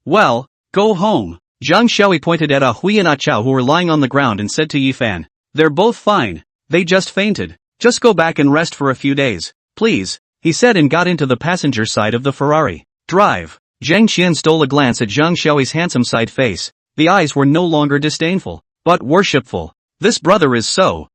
well, go home." Zhang Xiaoyi pointed at Ah Hui and Ah Chao who were lying on the ground and said to Yi Fan, "They're both fine. They just fainted. Just go back and rest for a few days, please," he said and got into the passenger side of the Ferrari. "Drive." Zhang Qian stole a glance at Zhang Xiaoyi's handsome side face. The eyes were no longer disdainful, but worshipful. "This brother is so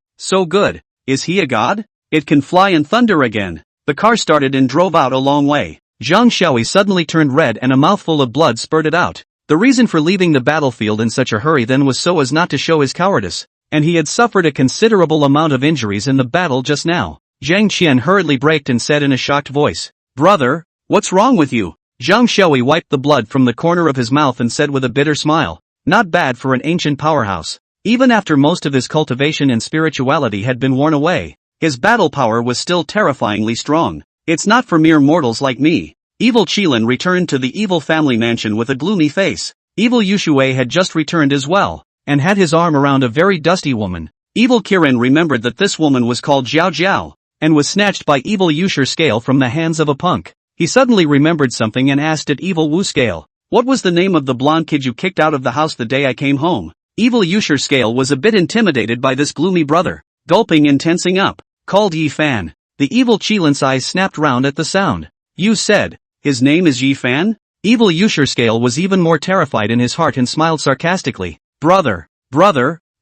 good. Is he a god? It can fly and thunder again." The car started and drove out a long way. Zhang Xiaoyi suddenly turned red and a mouthful of blood spurted out. The reason for leaving the battlefield in such a hurry then was so as not to show his cowardice, and he had suffered a considerable amount of injuries in the battle just now. Zhang Qian hurriedly braked and said in a shocked voice, "Brother, what's wrong with you?" Zhang Xiaoyi wiped the blood from the corner of his mouth and said with a bitter smile, "Not bad for an ancient powerhouse." Even after most of his cultivation and spirituality had been worn away, his battle power was still terrifyingly strong. "It's not for mere mortals like me." Evil Qilin returned to the evil family mansion with a gloomy face. Evil Yushui had just returned as well, and had his arm around a very dusty woman. Evil Kirin remembered that this woman was called Jiao Jiao, and was snatched by Evil Yusher Scale from the hands of a punk. He suddenly remembered something and asked at Evil Wu Scale, "What was the name of the blonde kid you kicked out of the house the day I came home?" Evil Yusher Scale was a bit intimidated by this gloomy brother. Gulping and tensing up, called Yi Fan. The evil Qilin's eyes snapped round at the sound. "You said, his name is Yi Fan?" Evil Yusher Scale was even more terrified in his heart and smiled sarcastically. Brother,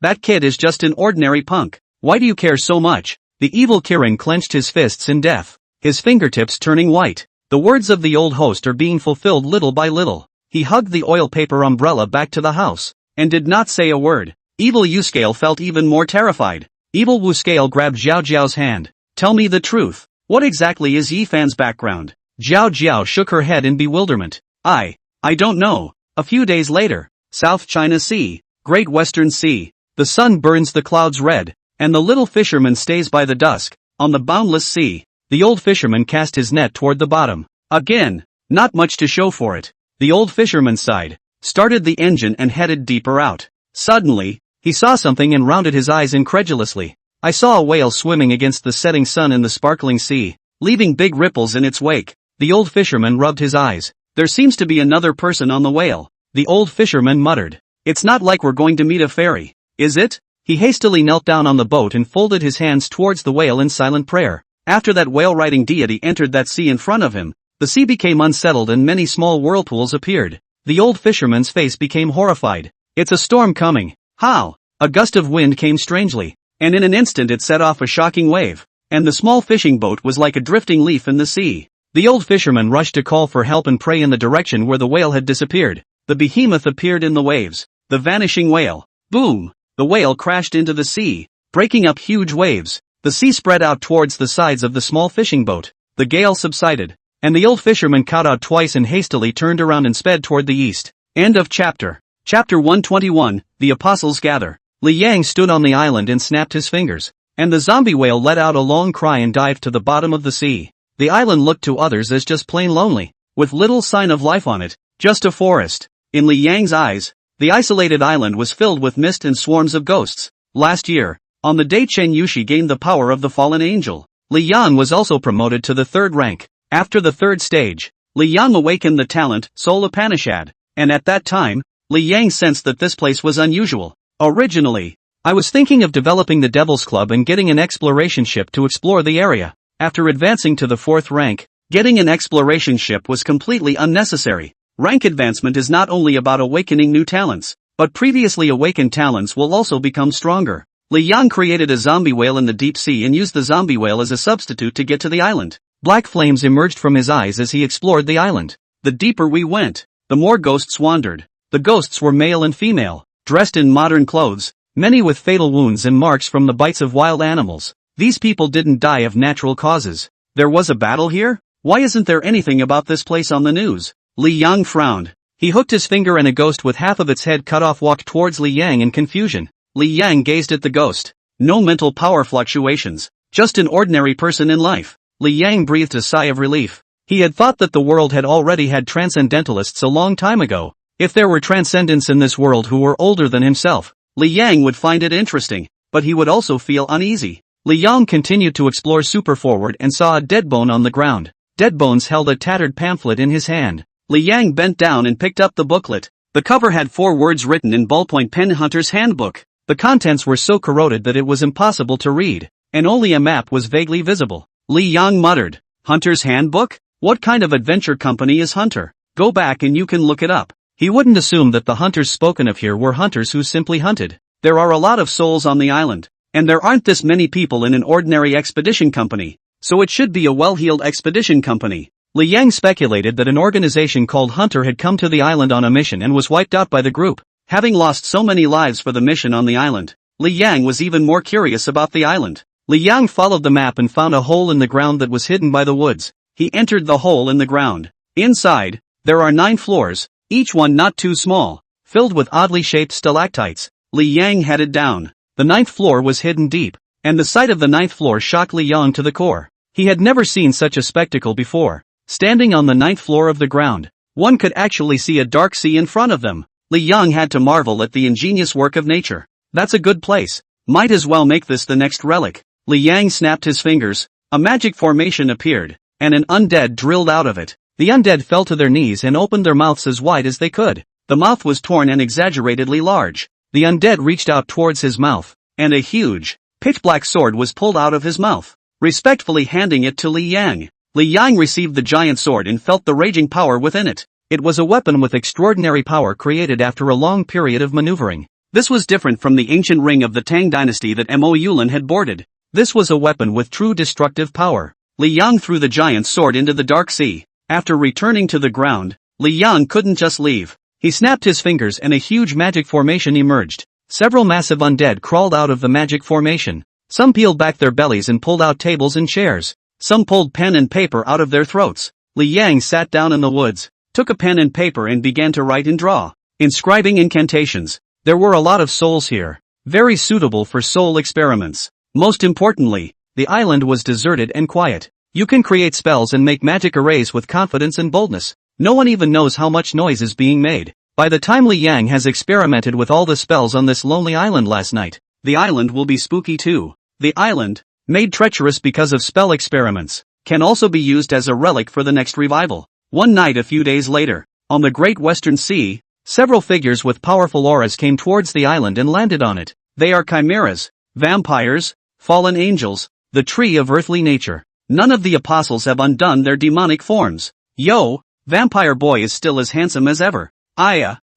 that kid is just an ordinary punk. Why do you care so much?" The evil Kirin clenched his fists in death, his fingertips turning white. The words of the old host are being fulfilled little by little. He hugged the oil paper umbrella back to the house, and did not say a word. Evil Yu Scale felt even more terrified. Evil Wu Scale grabbed Jiao Jiao's hand. "Tell me the truth. What exactly is Yi Fan's background?" Jiao Jiao shook her head in bewilderment. I don't know." A few days later, South China Sea, Great Western Sea. The sun burns the clouds red, and the little fisherman stays by the dusk, on the boundless sea. The old fisherman cast his net toward the bottom. Again, not much to show for it. The old fisherman sighed, started the engine and headed deeper out. Suddenly, he saw something and rounded his eyes incredulously. "I saw a whale swimming against the setting sun in the sparkling sea, leaving big ripples in its wake." The old fisherman rubbed his eyes. "There seems to be another person on the whale." The old fisherman muttered. "It's not like we're going to meet a fairy, is it?" He hastily knelt down on the boat and folded his hands towards the whale in silent prayer. After that whale-riding deity entered that sea in front of him, the sea became unsettled and many small whirlpools appeared. The old fisherman's face became horrified. "It's a storm coming." How? A gust of wind came strangely, and in an instant it set off a shocking wave, and the small fishing boat was like a drifting leaf in the sea. The old fisherman rushed to call for help and pray in the direction where the whale had disappeared. The behemoth appeared in the waves. The vanishing whale. Boom! the whale crashed into the sea, breaking up huge waves. The sea spread out towards the sides of the small fishing boat. The gale subsided, and the old fisherman kowtowed twice and hastily turned around and sped toward the east. End of chapter. Chapter 121, The Apostles Gather. Li Yang stood on the island and snapped his fingers, and the zombie whale let out a long cry and dived to the bottom of the sea. The island looked to others as just plain lonely, with little sign of life on it, just a forest. In Li Yang's eyes, the isolated island was filled with mist and swarms of ghosts. Last year, on the day Chen Yushi gained the power of the fallen angel, Li Yan was also promoted to the third rank. After the third stage, Li Yang awakened the talent, Soul Upanishad, and at that time, Li Yang sensed that this place was unusual. Originally, I was thinking of developing the Devil's Club and getting an exploration ship to explore the area. After advancing to the fourth rank, getting an exploration ship was completely unnecessary. Rank advancement is not only about awakening new talents, but previously awakened talents will also become stronger. Li Yang created a zombie whale in the deep sea and used the zombie whale as a substitute to get to the island. Black flames emerged from his eyes as he explored the island. The deeper we went, the more ghosts wandered. The ghosts were male and female, dressed in modern clothes, many with fatal wounds and marks from the bites of wild animals. These people didn't die of natural causes. There was a battle here? Why isn't there anything about this place on the news? Li Yang frowned. He hooked his finger and a ghost with half of its head cut off walked towards Li Yang in confusion. Li Yang gazed at the ghost. No mental power fluctuations, just an ordinary person in life. Li Yang breathed a sigh of relief. He had thought that the world had already had transcendentalists a long time ago. If there were transcendents in this world who were older than himself, Li Yang would find it interesting, but he would also feel uneasy. Li Yang continued to explore super forward and saw a dead bone on the ground. Dead Bones held a tattered pamphlet in his hand. Li Yang bent down and picked up the booklet. The cover had 4 words written in ballpoint pen: Hunter's Handbook. The contents were so corroded that it was impossible to read, and only a map was vaguely visible. Li Yang muttered, Hunter's Handbook? What kind of adventure company is Hunter? Go back and you can look it up. He wouldn't assume that the hunters spoken of here were hunters who simply hunted. There are a lot of souls on the island, and there aren't this many people in an ordinary expedition company, so it should be a well-heeled expedition company. Li Yang speculated that an organization called Hunter had come to the island on a mission and was wiped out by the group. Having lost so many lives for the mission on the island, Li Yang was even more curious about the island. Li Yang followed the map and found a hole in the ground that was hidden by the woods. He entered the hole in the ground. Inside, there are 9 floors, each one not too small, filled with oddly shaped stalactites. Li Yang headed down. The 9th floor was hidden deep, and the sight of the 9th floor shocked Li Yang to the core. He had never seen such a spectacle before. Standing on the 9th floor of the ground, one could actually see a dark sea in front of them. Li Yang had to marvel at the ingenious work of nature. That's a good place. Might as well make this the next relic. Li Yang snapped his fingers. A magic formation appeared, and an undead drilled out of it. The undead fell to their knees and opened their mouths as wide as they could. The mouth was torn and exaggeratedly large. The undead reached out towards his mouth, and a huge, pitch-black sword was pulled out of his mouth, respectfully handing it to Li Yang. Li Yang received the giant sword and felt the raging power within it. It was a weapon with extraordinary power created after a long period of maneuvering. This was different from the ancient ring of the Tang dynasty that Mo Yulin had boarded. This was a weapon with true destructive power. Li Yang threw the giant sword into the dark sea. After returning to the ground, Li Yang couldn't just leave. He snapped his fingers and a huge magic formation emerged. Several massive undead crawled out of the magic formation. Some peeled back their bellies and pulled out tables and chairs. Some pulled pen and paper out of their throats. Li Yang sat down in the woods, took a pen and paper and began to write and draw, inscribing incantations. There were a lot of souls here, very suitable for soul experiments. Most importantly, the island was deserted and quiet. You can create spells and make magic arrays with confidence and boldness. No one even knows how much noise is being made. By the time Li Yang has experimented with all the spells on this lonely island last night, the island will be spooky too. The island, made treacherous because of spell experiments, can also be used as a relic for the next revival. One night a few days later, on the Great Western Sea, several figures with powerful auras came towards the island and landed on it. They are chimeras, vampires, fallen angels, the tree of earthly nature. None of the apostles have undone their demonic forms. Yo, Vampire Boy is still as handsome as ever.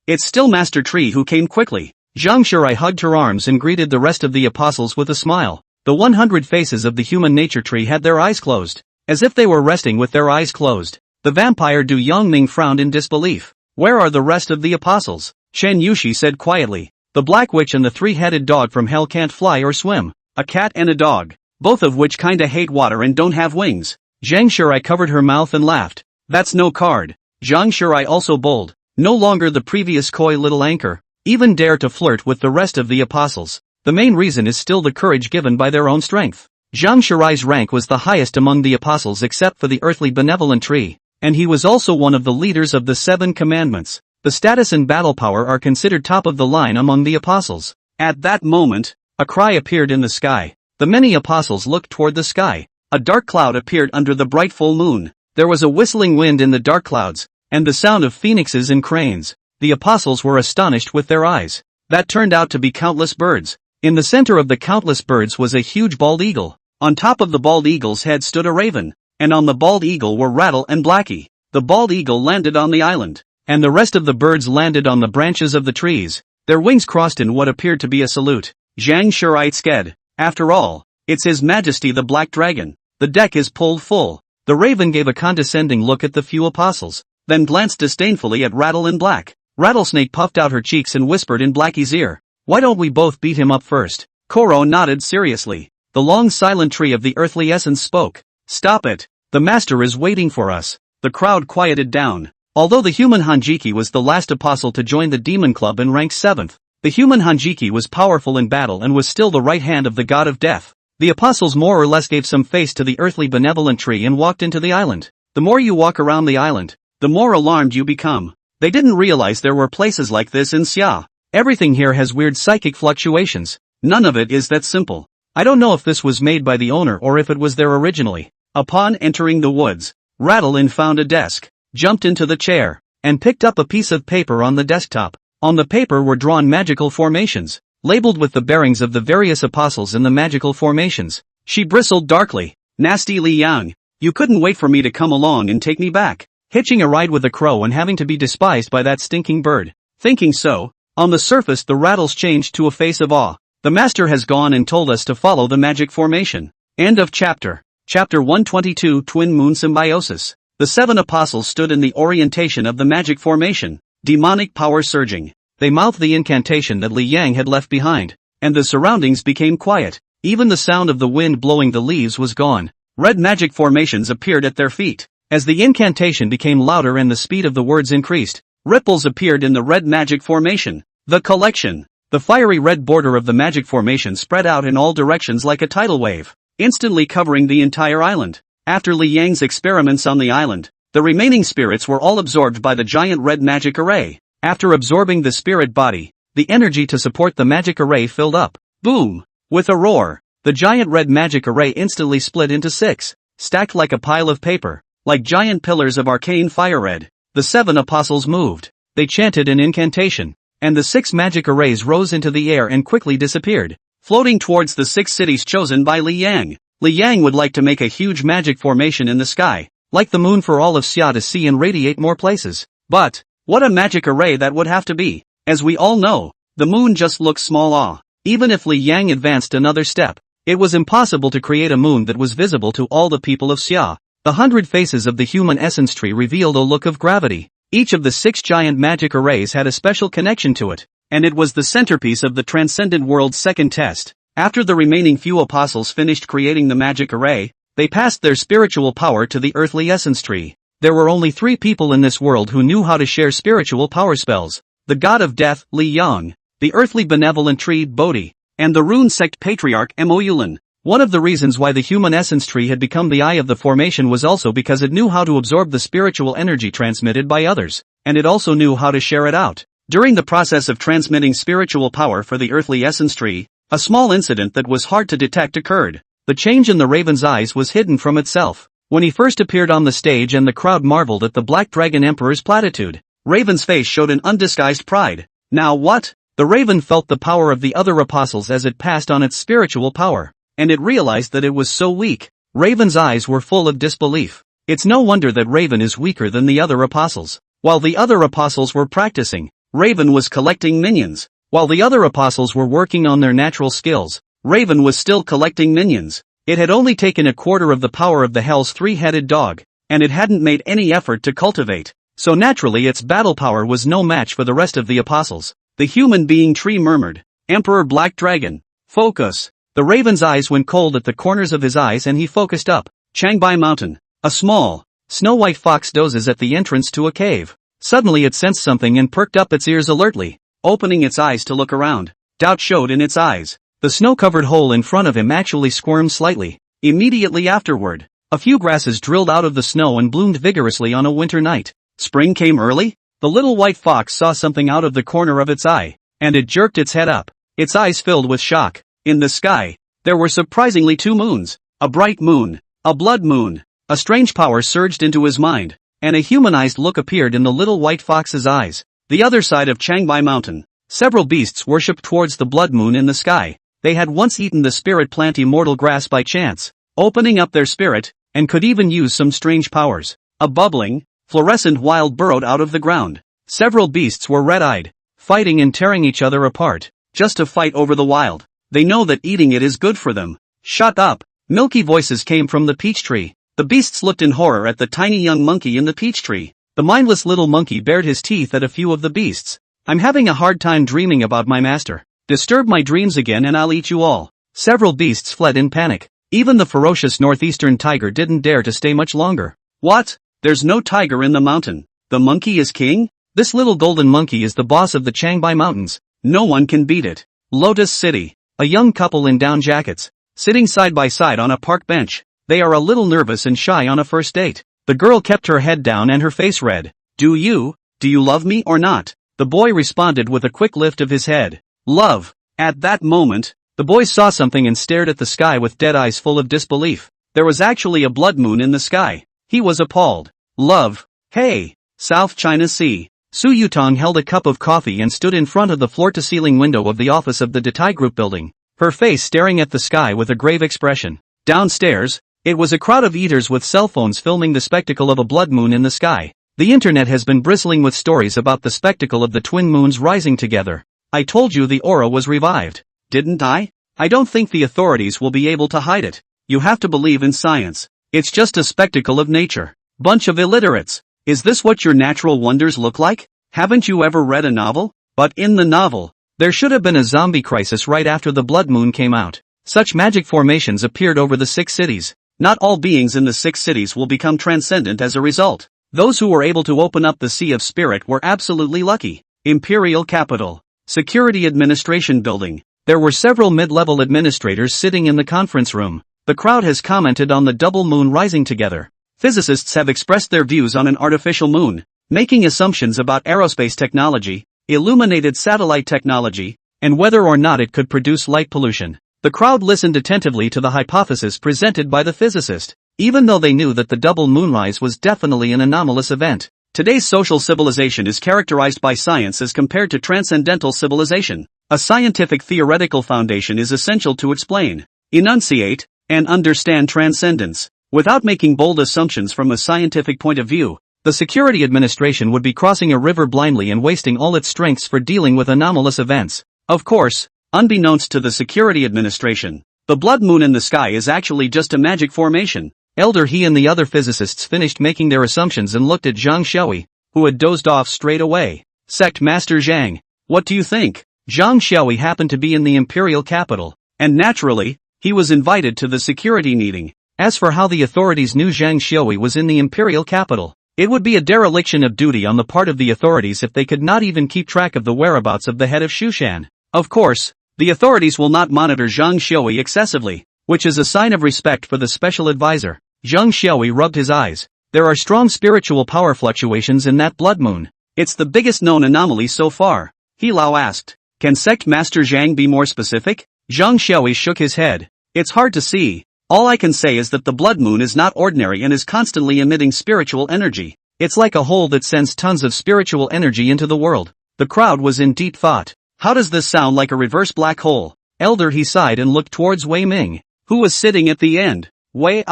It's still Master Tree who came quickly. Zhang Shurai hugged her arms and greeted the rest of the apostles with a smile. The 100 faces of the human nature tree had their eyes closed, as if they were resting with their eyes closed. The vampire Du Yongming frowned in disbelief. Where are the rest of the apostles? Shen Yushi said quietly. The Black Witch and the three-headed dog from hell can't fly or swim. A cat and a dog, both of which kinda hate water and don't have wings. Zhang Shurai covered her mouth and laughed. That's no card. Zhang Shurai also bold. No longer the previous coy little anchor. Even dare to flirt with the rest of the apostles. The main reason is still the courage given by their own strength. Zhang Shurai's rank was the highest among the apostles except for the earthly benevolent tree, and he was also one of the leaders of the 7 commandments. The status and battle power are considered top of the line among the apostles. At that moment, a cry appeared in the sky. The many apostles looked toward the sky. A dark cloud appeared under the bright full moon. There was a whistling wind in the dark clouds, and the sound of phoenixes and cranes. The apostles were astonished with their eyes. That turned out to be countless birds. In the center of the countless birds was a huge bald eagle. On top of the bald eagle's head stood a raven, and on the bald eagle were Rattle and Blackie. The bald eagle landed on the island, and the rest of the birds landed on the branches of the trees. Their wings crossed in what appeared to be a salute. Zhang Shurai sked. After all, it's His Majesty the Black Dragon. The deck is pulled full. The raven gave a condescending look at the few apostles, then glanced disdainfully at Rattle and Black. Rattlesnake puffed out her cheeks and whispered in Blackie's ear, "Why don't we both beat him up first?" Koro nodded seriously. The long silent tree of the earthly essence spoke. "Stop it. The master is waiting for us." The crowd quieted down. Although the human Hanjiki was the last apostle to join the demon club and ranked 7th, the human Hanjiki was powerful in battle and was still the right hand of the god of death. The apostles more or less gave some face to the earthly benevolent tree and walked into the island. The more you walk around the island, the more alarmed you become. They didn't realize there were places like this in Xia. Everything here has weird psychic fluctuations. None of it is that simple. I don't know if this was made by the owner or if it was there originally. Upon entering the woods, Rattle found a desk, jumped into the chair, and picked up a piece of paper on the desktop. On the paper were drawn magical formations, labeled with the bearings of the various apostles in the magical formations. She bristled darkly. "Nasty Li Yang, you couldn't wait for me to come along and take me back. Hitching a ride with a crow and having to be despised by that stinking bird." Thinking so, on the surface the Rattles changed to a face of awe. "The master has gone and told us to follow the magic formation." End of chapter. Chapter 122 Twin Moon Symbiosis. The 7 apostles stood in the orientation of the magic formation, demonic power surging. They mouthed the incantation that Li Yang had left behind, and the surroundings became quiet. Even the sound of the wind blowing the leaves was gone. Red magic formations appeared at their feet. As the incantation became louder and the speed of the words increased, ripples appeared in the red magic formation. The collection. The fiery red border of the magic formation spread out in all directions like a tidal wave, instantly covering the entire island. After Li Yang's experiments on the island, the remaining spirits were all absorbed by the giant red magic array. After absorbing the spirit body, the energy to support the magic array filled up. Boom! With a roar, the giant red magic array instantly split into 6, stacked like a pile of paper. Like giant pillars of arcane fire red, the 7 apostles moved. They chanted an incantation, and the 6 magic arrays rose into the air and quickly disappeared, floating towards the 6 cities chosen by Li Yang. Li Yang would like to make a huge magic formation in the sky, like the moon for all of Xia to see and radiate more places. But, what a magic array that would have to be. As we all know, the moon just looks small. Even if Li Yang advanced another step, it was impossible to create a moon that was visible to all the people of Xia. The 100 faces of the human essence tree revealed a look of gravity. Each of the 6 giant magic arrays had a special connection to it, and it was the centerpiece of the transcendent world's second test. After the remaining few apostles finished creating the magic array, they passed their spiritual power to the earthly essence tree. There were only 3 people in this world who knew how to share spiritual power spells: the god of death, Li Yang, the earthly benevolent tree, Bodhi, and the rune sect patriarch, Moyulan. One of the reasons why the human essence tree had become the eye of the formation was also because it knew how to absorb the spiritual energy transmitted by others, and it also knew how to share it out. During the process of transmitting spiritual power for the earthly essence tree, a small incident that was hard to detect occurred. The change in the raven's eyes was hidden from itself. When he first appeared on the stage and the crowd marveled at the Black Dragon Emperor's platitude, Raven's face showed an undisguised pride. Now what? The raven felt the power of the other apostles as it passed on its spiritual power, and it realized that it was so weak. Raven's eyes were full of disbelief. It's no wonder that Raven is weaker than the other apostles. While the other apostles were practicing, Raven was collecting minions. While the other apostles were working on their natural skills, Raven was still collecting minions. It had only taken a quarter of the power of the Hell's 3-headed dog, and it hadn't made any effort to cultivate. So naturally its battle power was no match for the rest of the apostles. The human being tree murmured. Emperor Black Dragon. Focus. The raven's eyes went cold at the corners of his eyes and he focused up. Changbai Mountain. A small, snow-white fox dozes at the entrance to a cave. Suddenly it sensed something and perked up its ears alertly. Opening its eyes to look around, doubt showed in its eyes. The snow-covered hole in front of him actually squirmed slightly. Immediately afterward, a few grasses drilled out of the snow and bloomed vigorously on a winter night. Spring came early? The little white fox saw something out of the corner of its eye, and it jerked its head up. Its eyes filled with shock. In the sky, there were surprisingly 2 moons. A bright moon, a blood moon. A strange power surged into his mind, and a humanized look appeared in the little white fox's eyes. The other side of Changbai Mountain, several beasts worshipped towards the blood moon in the sky. They had once eaten the spirit plant immortal grass by chance, opening up their spirit, and could even use some strange powers. A bubbling, fluorescent wild burrowed out of the ground. Several beasts were red-eyed, fighting and tearing each other apart, just to fight over the wild. They know that eating it is good for them. Shut up! Milky voices came from the peach tree. The beasts looked in horror at the tiny young monkey in the peach tree. The mindless little monkey bared his teeth at a few of the beasts. I'm having a hard time dreaming about my master. Disturb my dreams again and I'll eat you all. Several beasts fled in panic. Even the ferocious northeastern tiger didn't dare to stay much longer. What? There's no tiger in the mountain. The monkey is king? This little golden monkey is the boss of the Changbai Mountains. No one can beat it. Lotus City. A young couple in down jackets, sitting side by side on a park bench. They are a little nervous and shy on a first date. The girl kept her head down and her face red. Do you love me or not? The boy responded with a quick lift of his head. Love. At that moment, the boy saw something and stared at the sky with dead eyes full of disbelief. There was actually a blood moon in the sky. He was appalled. Love. Hey, South China Sea. Su Yutong held a cup of coffee and stood in front of the floor-to-ceiling window of the office of the Detai Group building, her face staring at the sky with a grave expression. Downstairs, it was a crowd of eaters with cell phones filming the spectacle of a blood moon in the sky. The internet has been bristling with stories about the spectacle of the twin moons rising together. I told you the aura was revived, didn't I? I don't think the authorities will be able to hide it. You have to believe in science. It's just a spectacle of nature. Bunch of illiterates. Is this what your natural wonders look like? Haven't you ever read a novel? But in the novel, there should have been a zombie crisis right after the blood moon came out. Such magic formations appeared over the 6 cities. Not all beings in the 6 cities will become transcendent as a result. Those who were able to open up the Sea of Spirit were absolutely lucky. Imperial Capital. Security Administration Building. There were several mid-level administrators sitting in the conference room. The crowd has commented on the double moon rising together. Physicists have expressed their views on an artificial moon, making assumptions about aerospace technology, illuminated satellite technology, and whether or not it could produce light pollution. The crowd listened attentively to the hypothesis presented by the physicist, even though they knew that the double moonrise was definitely an anomalous event. Today's social civilization is characterized by science as compared to transcendental civilization. A scientific theoretical foundation is essential to explain, enunciate, and understand transcendence. Without making bold assumptions from a scientific point of view, the Security Administration would be crossing a river blindly and wasting all its strengths for dealing with anomalous events. Of course, unbeknownst to the Security Administration, the blood moon in the sky is actually just a magic formation. Elder He and the other physicists finished making their assumptions and looked at Zhang Xiaoyi, who had dozed off straight away. Sect Master Zhang, what do you think? Zhang Xiaoyi happened to be in the imperial capital, and naturally, he was invited to the security meeting. As for how the authorities knew Zhang Xiaoyi was in the imperial capital, it would be a dereliction of duty on the part of the authorities if they could not even keep track of the whereabouts of the head of Shushan. Of course, the authorities will not monitor Zhang Xiaoyi excessively, which is a sign of respect for the special advisor. Zhang Xiaoyi rubbed his eyes. There are strong spiritual power fluctuations in that blood moon. It's the biggest known anomaly so far. He Lao asked. Can Sect Master Zhang be more specific? Zhang Xiaoyi shook his head. It's hard to see. All I can say is that the blood moon is not ordinary and is constantly emitting spiritual energy. It's like a hole that sends tons of spiritual energy into the world. The crowd was in deep thought. How does this sound like a reverse black hole? Elder He sighed and looked towards Wei Ming, who was sitting at the end. Wei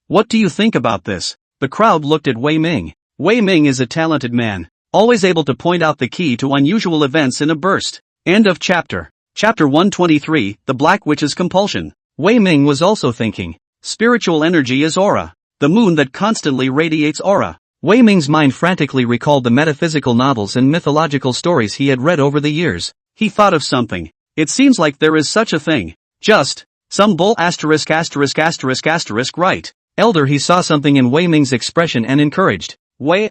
what do you think about this? The crowd looked at Wei Ming. Wei Ming is a talented man, always able to point out the key to unusual events in a burst. End of chapter. Chapter 123, The Black Witch's Compulsion. Wei Ming was also thinking. Spiritual energy is aura. The moon that constantly radiates aura. Wei Ming's mind frantically recalled the metaphysical novels and mythological stories he had read over the years. He thought of something. It seems like there is such a thing. Just some bull asterisk asterisk asterisk asterisk right. Elder, he saw something in Wei Ming's expression and encouraged. Wei,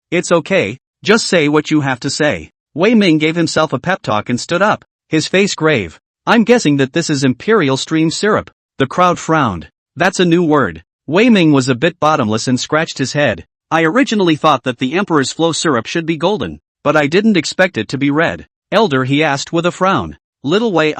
it's okay, just say what you have to say. Wei Ming gave himself a pep talk and stood up, his face grave. I'm guessing that this is imperial stream syrup. The crowd frowned. That's a new word. Wei Ming was a bit bottomless and scratched his head. I originally thought that the emperor's flow syrup should be golden, but I didn't expect it to be red. Elder, he asked with a frown. Little Wei,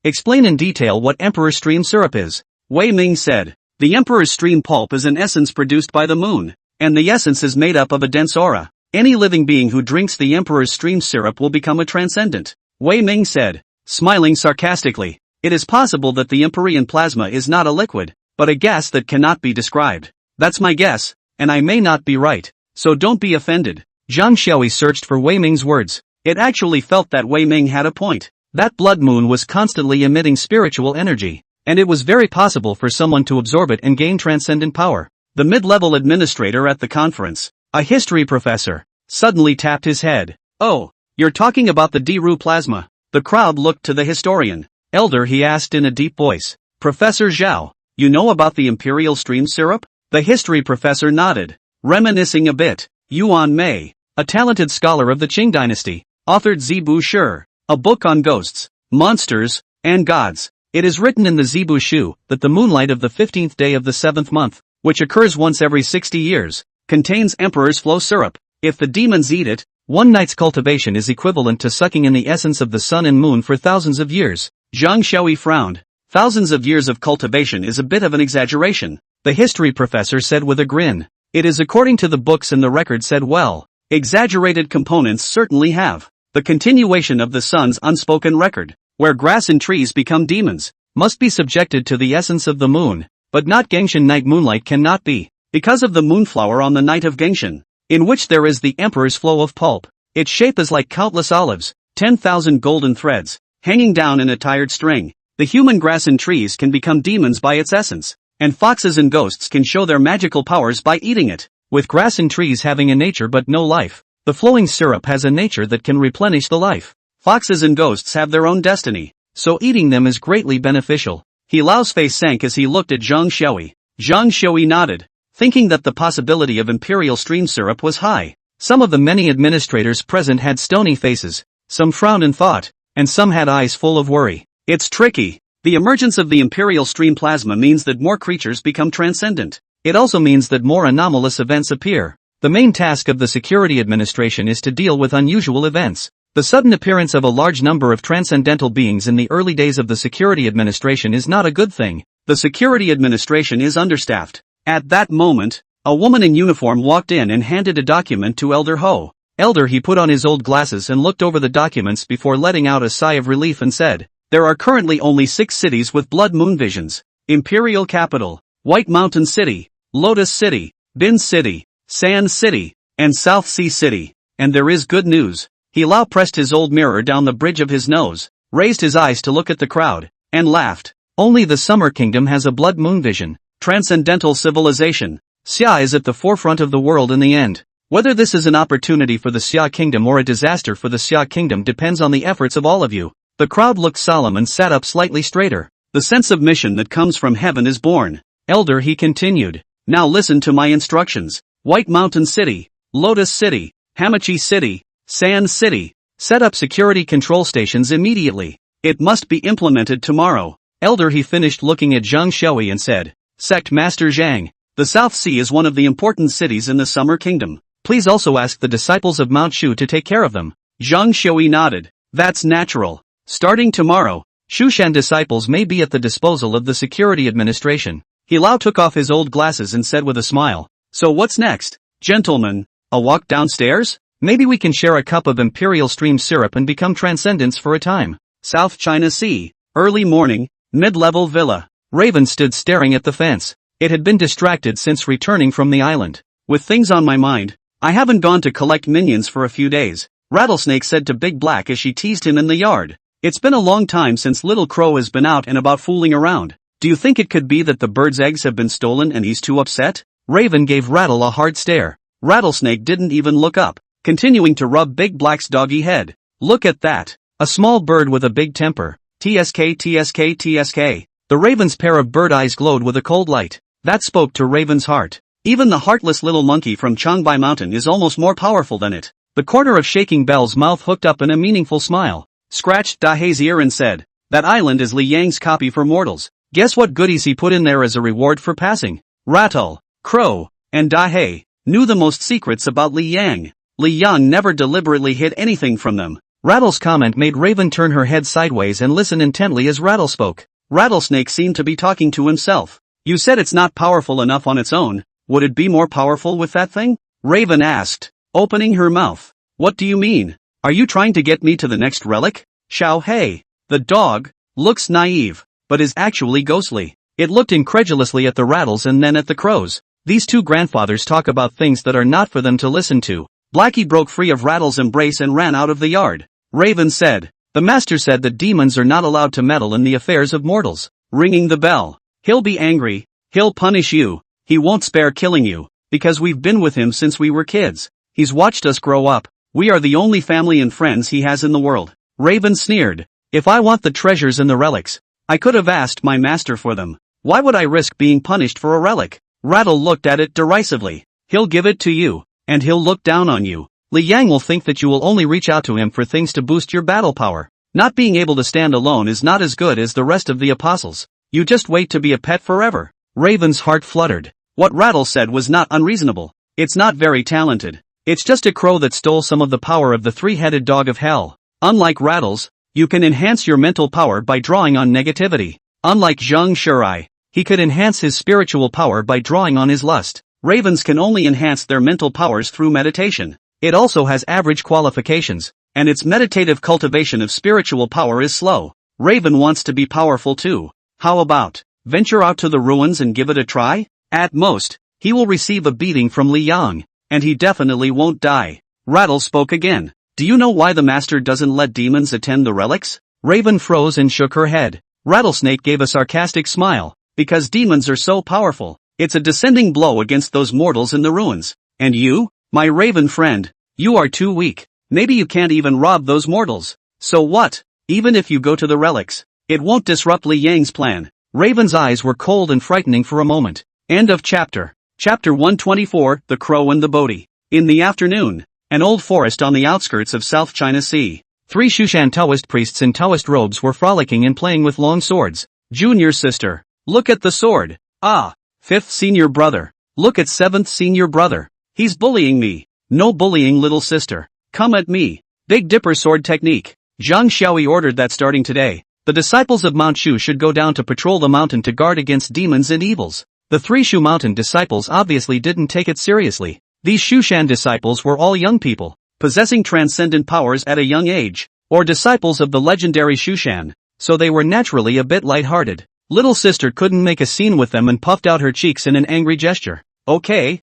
explain in detail what emperor's stream syrup is. Wei Ming said. The emperor's stream pulp is an essence produced by the moon, and the essence is made up of a dense aura. Any living being who drinks the emperor's stream syrup will become a transcendent. Wei Ming said, smiling sarcastically. It is possible that the empyrean plasma is not a liquid, but a gas that cannot be described. That's my guess, and I may not be right, so don't be offended. Zhang Xiaoyi searched for Wei Ming's words. It actually felt that Wei Ming had a point. That blood moon was constantly emitting spiritual energy, and it was very possible for someone to absorb it and gain transcendent power. The mid-level administrator at the conference, a history professor, suddenly tapped his head. Oh, you're talking about the Diru plasma. The crowd looked to the historian. Elder, he asked in a deep voice. Professor Zhao, you know about the imperial stream syrup? The history professor nodded, reminiscing a bit. Yuan Mei, a talented scholar of the Qing dynasty, authored Zibu Shi, a book on ghosts, monsters, and gods. It is written in the Zibu Shu that the moonlight of the 15th day of the 7th month, which occurs once every 60 years, contains emperor's flow syrup. If the demons eat it, one night's cultivation is equivalent to sucking in the essence of the sun and moon for thousands of years. Zhang Xiaoyi frowned. Thousands of years of cultivation is a bit of an exaggeration, the history professor said with a grin. It is according to the books, and the record said well. Exaggerated components certainly have. The continuation of the sun's unspoken record, where grass and trees become demons, must be subjected to the essence of the moon, but not Gengxian night moonlight cannot be, because of the moonflower on the night of Gengxian, in which there is the emperor's flow of pulp. Its shape is like countless olives, 10,000 golden threads, hanging down in a tired string. The human grass and trees can become demons by its essence, and foxes and ghosts can show their magical powers by eating it. With grass and trees having a nature but no life, the flowing syrup has a nature that can replenish the life. Foxes and ghosts have their own destiny, so eating them is greatly beneficial. He Lao's face sank as he looked at Zhang Xiaoyi. Zhang Xiaoyi nodded, thinking that the possibility of imperial stream syrup was high. Some of the many administrators present had stony faces, some frowned in thought, and some had eyes full of worry. It's tricky. The emergence of the imperial stream plasma means that more creatures become transcendent. It also means that more anomalous events appear. The main task of the Security Administration is to deal with unusual events. The sudden appearance of a large number of transcendental beings in the early days of the Security Administration is not a good thing. The Security Administration is understaffed. At that moment, a woman in uniform walked in and handed a document to Elder Ho. Elder, he put on his old glasses and looked over the documents before letting out a sigh of relief and said, there are currently only 6 cities with blood moon visions. Imperial Capital, White Mountain City, Lotus City, Bin City, Sand City, and South Sea City. And there is good news. He Lao pressed his old mirror down the bridge of his nose, raised his eyes to look at the crowd, and laughed. Only the Summer Kingdom has a blood moon vision. Transcendental civilization. Xia is at the forefront of the world in the end. Whether this is an opportunity for the Xia Kingdom or a disaster for the Xia Kingdom depends on the efforts of all of you. The crowd looked solemn and sat up slightly straighter. The sense of mission that comes from heaven is born. Elder, he continued. Now listen to my instructions. White Mountain City, Lotus City, Hamachi City, Sand City. Set up security control stations immediately. It must be implemented tomorrow. Elder, he finished looking at Zhang Xiaoyi and said, Sect Master Zhang, the South Sea is one of the important cities in the Summer Kingdom. Please also ask the disciples of Mount Shu to take care of them. Zhang Xiaoyi nodded. That's natural. Starting tomorrow, Shushan disciples may be at the disposal of the Security Administration. He Lao took off his old glasses and said with a smile, so what's next? Gentlemen, a walk downstairs? Maybe we can share a cup of imperial stream syrup and become transcendents for a time. South China Sea, early morning, mid-level villa. Raven stood staring at the fence. It had been distracted since returning from the island. With things on my mind, I haven't gone to collect minions for a few days, Rattlesnake said to Big Black as she teased him in the yard. It's been a long time since Little Crow has been out and about fooling around. Do you think it could be that the bird's eggs have been stolen and he's too upset? Raven gave Rattle a hard stare. Rattlesnake didn't even look up, continuing to rub Big Black's doggy head. Look at that. A small bird with a big temper. TSK TSK TSK. The raven's pair of bird eyes glowed with a cold light. That spoke to Raven's heart. Even the heartless little monkey from Changbai Mountain is almost more powerful than it. The corner of Shaking Bell's mouth hooked up in a meaningful smile, scratched Dahei's ear and said, "That island is Li Yang's copy for mortals. Guess what goodies he put in there as a reward for passing?" Rattle, Crow, and Dahei knew the most secrets about Li Yang. Li Yang never deliberately hid anything from them. Rattle's comment made Raven turn her head sideways and listen intently as Rattle spoke. Rattlesnake seemed to be talking to himself. "You said it's not powerful enough on its own. Would it be more powerful with that thing?" Raven asked, opening her mouth. "What do you mean? Are you trying to get me to the next relic?" Xiao Hei, the dog, looks naive, but is actually ghostly. It looked incredulously at the rattles and then at the crows. These two grandfathers talk about things that are not for them to listen to. Blackie broke free of Rattle's embrace and ran out of the yard. Raven said, "The master said that demons are not allowed to meddle in the affairs of mortals." Ringing the bell. "He'll be angry. He'll punish you. He won't spare killing you, because we've been with him since we were kids. He's watched us grow up. We are the only family and friends he has in the world." Raven sneered. "If I want the treasures and the relics, I could have asked my master for them. Why would I risk being punished for a relic?" Rattle looked at it derisively. "He'll give it to you, and he'll look down on you. Li Yang will think that you will only reach out to him for things to boost your battle power. Not being able to stand alone is not as good as the rest of the apostles. You just wait to be a pet forever." Raven's heart fluttered. What Rattle said was not unreasonable. It's not very talented. It's just a crow that stole some of the power of the three-headed dog of hell. Unlike Rattles, you can enhance your mental power by drawing on negativity. Unlike Zheng Shirai, he could enhance his spiritual power by drawing on his lust. Ravens can only enhance their mental powers through meditation. It also has average qualifications, and its meditative cultivation of spiritual power is slow. Raven wants to be powerful too. How about, venture out to the ruins and give it a try? At most, he will receive a beating from Li Yang, and he definitely won't die. Rattle spoke again. "Do you know why the master doesn't let demons attend the relics?" Raven froze and shook her head. Rattlesnake gave a sarcastic smile. "Because demons are so powerful. It's a descending blow against those mortals in the ruins. And you, my Raven friend, you are too weak. Maybe you can't even rob those mortals. So what? Even if you go to the relics, it won't disrupt Li Yang's plan." Raven's eyes were cold and frightening for a moment. End of chapter. Chapter 124, The Crow and the Bodhi. In the afternoon, an old forest on the outskirts of South China Sea. 3 Shushan Taoist priests in Taoist robes were frolicking and playing with long swords. "Junior sister, look at the sword. Ah, 5th senior brother, look at 7th senior brother. He's bullying me. No bullying, little sister. Come at me. Big Dipper sword technique." Zhang Xiaoyi ordered that starting today, the disciples of Mount Shu should go down to patrol the mountain to guard against demons and evils. The 3 Shu Mountain disciples obviously didn't take it seriously. These Shushan disciples were all young people, possessing transcendent powers at a young age, or disciples of the legendary Shushan, so they were naturally a bit light-hearted. Little sister couldn't make a scene with them and puffed out her cheeks in an angry gesture. Okay,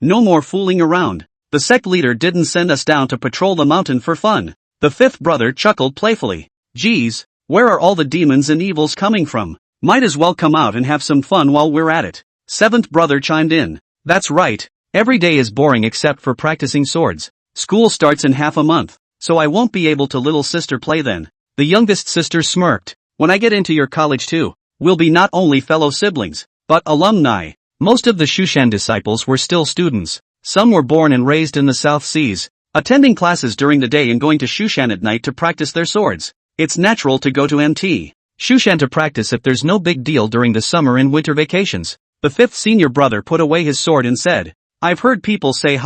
no more fooling around. The sect leader didn't send us down to patrol the mountain for fun. The 5th brother chuckled playfully. Geez, where are all the demons and evils coming from? Might as well come out and have some fun while we're at it. 7th brother chimed in. That's right, every day is boring except for practicing swords. School starts in half a month, so I won't be able to little sister play then. The youngest sister smirked. When I get into your college too, we'll be not only fellow siblings, but alumni. Most of the Shushan disciples were still students. Some were born and raised in the South Seas, attending classes during the day and going to Shushan at night to practice their swords. It's natural to go to MT Shushan to practice if there's no big deal during the summer and winter vacations. The 5th senior brother put away his sword and said, I've heard people say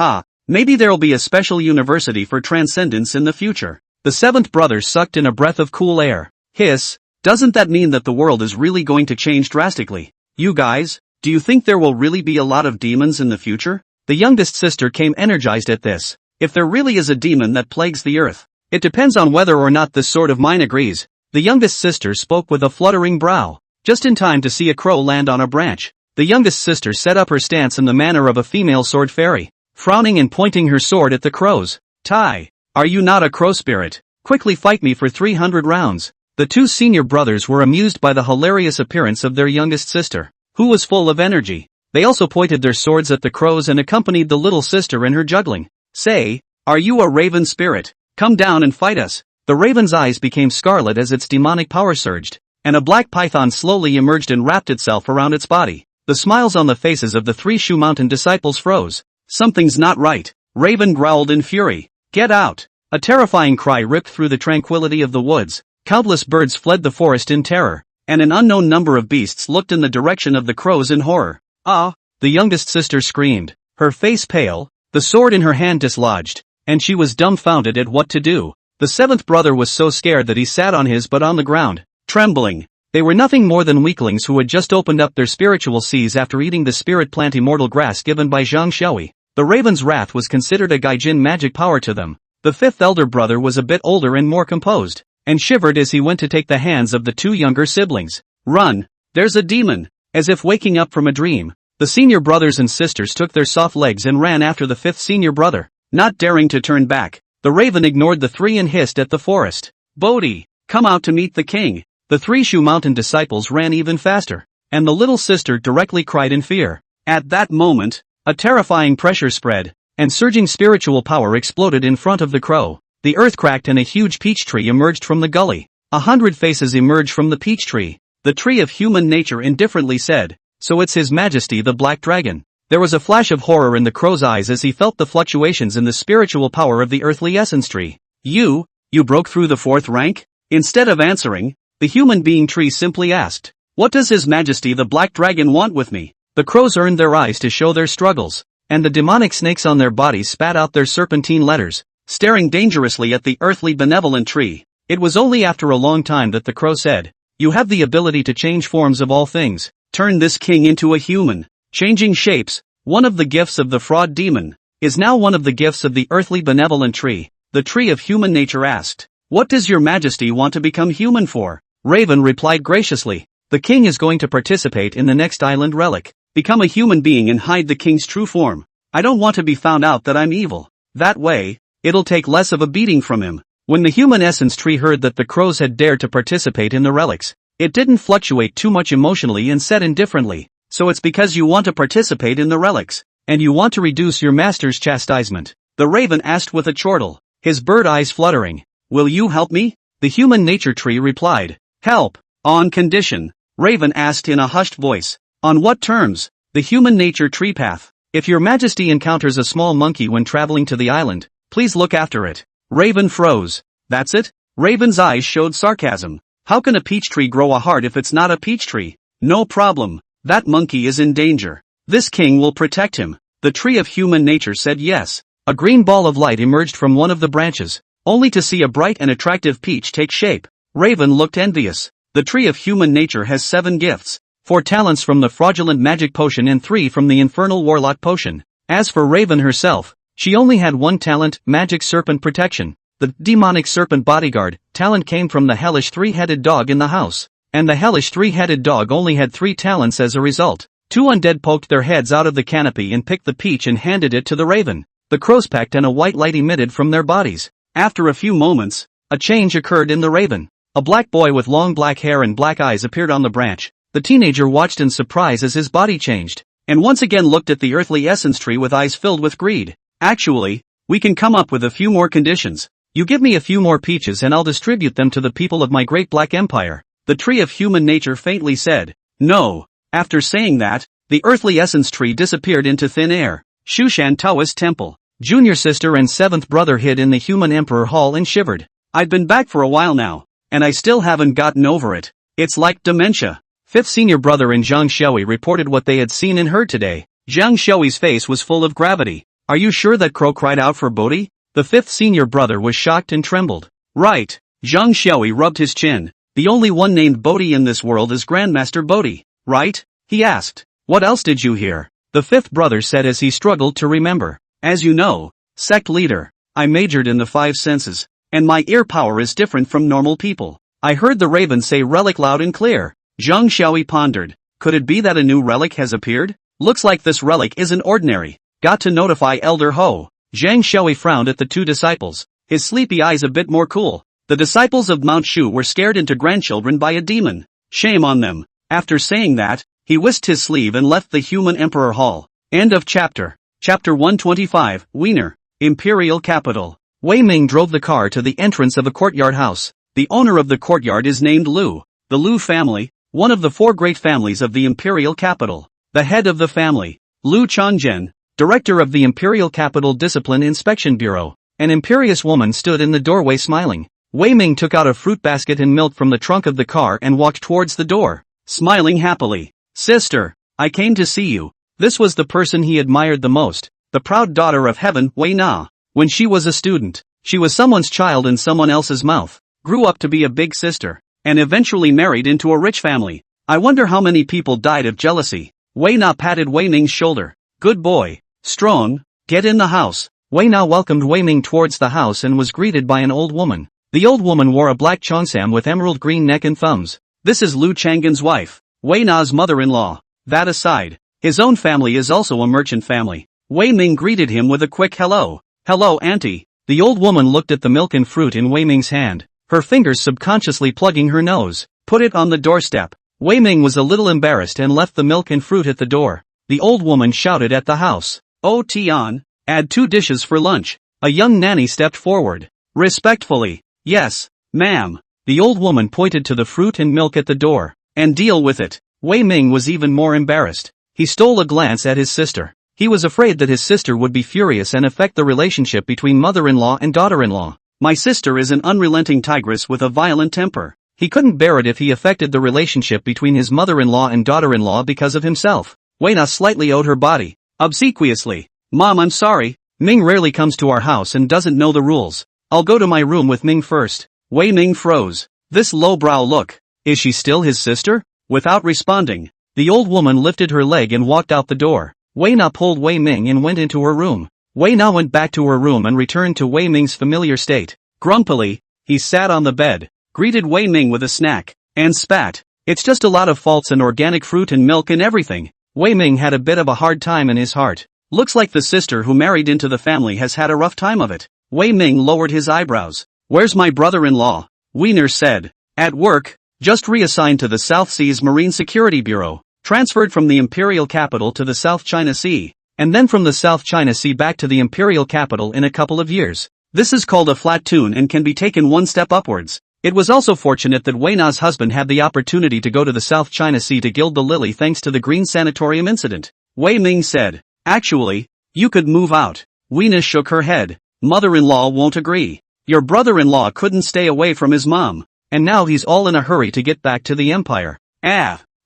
maybe there'll be a special university for transcendence in the future. The 7th brother sucked in a breath of cool air. Hiss, doesn't that mean that the world is really going to change drastically? You guys, do you think there will really be a lot of demons in the future? The youngest sister came energized at this. If there really is a demon that plagues the earth, it depends on whether or not this sword of mine agrees. The youngest sister spoke with a fluttering brow, just in time to see a crow land on a branch. The youngest sister set up her stance in the manner of a female sword fairy, frowning and pointing her sword at the crows. Tai, are you not a crow spirit? Quickly fight me for 300 rounds. The 2 senior brothers were amused by the hilarious appearance of their youngest sister, who was full of energy. They also pointed their swords at the crows and accompanied the little sister in her juggling. Say, are you a raven spirit? Come down and fight us. The raven's eyes became scarlet as its demonic power surged, and a black python slowly emerged and wrapped itself around its body. The smiles on the faces of the 3 Shu Mountain disciples froze. Something's not right. Raven growled in fury. Get out! A terrifying cry ripped through the tranquility of the woods. Countless birds fled the forest in terror, and an unknown number of beasts looked in the direction of the crows in horror. Ah! The youngest sister screamed, her face pale, the sword in her hand dislodged, and she was dumbfounded at what to do. The 7th brother was so scared that he sat on his butt on the ground, trembling. They were nothing more than weaklings who had just opened up their spiritual seas after eating the spirit plant immortal grass given by Zhang Xiaoyi. The raven's wrath was considered a gaijin magic power to them. The 5th elder brother was a bit older and more composed, and shivered as he went to take the hands of the 2 younger siblings. Run! There's a demon! As if waking up from a dream, the senior brothers and sisters took their soft legs and ran after the 5th senior brother. Not daring to turn back, the raven ignored the 3 and hissed at the forest. Bodhi, come out to meet the king. The 3 Shu Mountain disciples ran even faster, and the little sister directly cried in fear. At that moment, a terrifying pressure spread, and surging spiritual power exploded in front of the crow. The earth cracked and a huge peach tree emerged from the gully. 100 faces emerged from the peach tree. The tree of human nature indifferently said, so it's His Majesty the Black Dragon. There was a flash of horror in the crow's eyes as he felt the fluctuations in the spiritual power of the earthly essence tree. You broke through the 4th rank? Instead of answering, the human being tree simply asked, what does His Majesty the Black Dragon want with me? The crows earned their eyes to show their struggles, and the demonic snakes on their bodies spat out their serpentine letters, staring dangerously at the earthly benevolent tree. It was only after a long time that the crow said, you have the ability to change forms of all things. Turn this king into a human. Changing shapes, one of the gifts of the fraud demon, is now one of the gifts of the earthly benevolent tree. The tree of human nature asked, what does your majesty want to become human for? Raven replied graciously, the king is going to participate in the next island relic. Become a human being and hide the king's true form. I don't want to be found out that I'm evil. That way, it'll take less of a beating from him. When the human essence tree heard that the crows had dared to participate in the relics, it didn't fluctuate too much emotionally and said indifferently, so it's because you want to participate in the relics, and you want to reduce your master's chastisement. The raven asked with a chortle, his bird eyes fluttering. Will you help me? The human nature tree replied, help, on condition. Raven asked in a hushed voice, on what terms? The human nature tree path. If your majesty encounters a small monkey when traveling to the island, please look after it. Raven froze. That's it? Raven's eyes showed sarcasm. How can a peach tree grow a heart if it's not a peach tree? No problem. That monkey is in danger. This king will protect him. The tree of human nature said yes. A green ball of light emerged from one of the branches, only to see a bright and attractive peach take shape. Raven looked envious. The tree of human nature has 7 gifts, 4 talents from the fraudulent magic potion and 3 from the infernal warlock potion. As for Raven herself, she only had 1 talent, magic serpent protection. The demonic serpent bodyguard talent came from the hellish 3-headed dog in the house, and the hellish 3-headed dog only had 3 talents as a result. 2 undead poked their heads out of the canopy and picked the peach and handed it to the raven. The crows pecked and a white light emitted from their bodies. After a few moments, a change occurred in the raven. A black boy with long black hair and black eyes appeared on the branch. The teenager watched in surprise as his body changed, and once again looked at the earthly essence tree with eyes filled with greed. Actually, we can come up with a few more conditions. You give me a few more peaches and I'll distribute them to the people of my great black empire. The tree of human nature faintly said, no. After saying that, the earthly essence tree disappeared into thin air. Shushan Taoist Temple. Junior sister and 7th brother hid in the human emperor hall and shivered. I've been back for a while now, and I still haven't gotten over it. It's like dementia. 5th senior brother and Zhang Xiaoyi reported what they had seen and heard today. Zhang Xiaoyi's face was full of gravity. Are you sure that crow cried out for Bodhi? The 5th senior brother was shocked and trembled. Right. Zhang Xiaoyi rubbed his chin. The only one named Bodhi in this world is Grandmaster Bodhi, right? He asked. What else did you hear? The 5th brother said as he struggled to remember. As you know, sect leader, I majored in the 5 senses, and my ear power is different from normal people. I heard the raven say relic loud and clear. Zhang Xiaoyi pondered. Could it be that a new relic has appeared? Looks like this relic isn't ordinary. Got to notify Elder Ho. Zhang Xiaoyi frowned at the 2 disciples, his sleepy eyes a bit more cool. The disciples of Mount Shu were scared into grandchildren by a demon. Shame on them. After saying that, He whisked his sleeve and left the human emperor hall. End of chapter. Chapter 125, Wiener, Imperial Capital. Wei Ming drove the car to the entrance of a courtyard house. The owner of the courtyard is named Lu. The Lu family, one of the four great families of the Imperial Capital. The head of the family, Lu Changzhen, director of the Imperial Capital Discipline Inspection Bureau. An imperious woman stood in the doorway smiling. Wei Ming took out a fruit basket and milk from the trunk of the car and walked towards the door, smiling happily. Sister, I came to see you. This was the person he admired the most, the proud daughter of heaven, Wei Na. When she was a student, she was someone's child in someone else's mouth, grew up to be a big sister, and eventually married into a rich family. I wonder how many people died of jealousy. Wei Na patted Wei Ming's shoulder. Good boy, strong, get in the house. Wei Na welcomed Wei Ming towards the house and was greeted by an old woman. The old woman wore a black cheongsam with emerald green neck and thumbs. This is Lu Changgen's wife, Wei Na's mother-in-law. That aside, his own family is also a merchant family. Wei Ming greeted him with a quick hello. Hello, auntie. The old woman looked at the milk and fruit in Wei Ming's hand, her fingers subconsciously plugging her nose. Put it on the doorstep. Wei Ming was a little embarrassed and left the milk and fruit at the door. The old woman shouted at the house. Oh Tian, add 2 dishes for lunch. A young nanny stepped forward. Respectfully. Yes, ma'am. The old woman pointed to the fruit and milk at the door. And deal with it. Wei Ming was even more embarrassed. He stole a glance at his sister. He was afraid that his sister would be furious and affect the relationship between mother-in-law and daughter-in-law. My sister is an unrelenting tigress with a violent temper. He couldn't bear it if he affected the relationship between his mother-in-law and daughter-in-law because of himself. Wei Na slightly owed her body. Obsequiously. Mom, I'm sorry. Ming rarely comes to our house and doesn't know the rules. I'll go to my room with Ming first. Wei Ming froze. This lowbrow look. Is she still his sister? Without responding, the old woman lifted her leg and walked out the door. Wei Na pulled Wei Ming and went into her room. Wei Na went back to her room and returned to Wei Ming's familiar state. Grumpily, he sat on the bed, greeted Wei Ming with a snack, and spat. It's just a lot of faults and organic fruit and milk and everything. Wei Ming had a bit of a hard time in his heart. Looks like the sister who married into the family has had a rough time of it. Wei Ming lowered his eyebrows. Where's my brother-in-law? Wiener said. At work, just reassigned to the South Seas Marine Security Bureau. Transferred from the Imperial Capital to the South China Sea, and then from the South China Sea back to the Imperial Capital in a couple of years. This is called a flat tune and can be taken one step upwards. It was also fortunate that Wei Na's husband had the opportunity to go to the South China Sea to gild the lily thanks to the Green Sanatorium incident. Wei Ming said, actually, you could move out. Weina shook her head. Mother-in-law won't agree. Your brother-in-law couldn't stay away from his mom, and now he's all in a hurry to get back to the empire.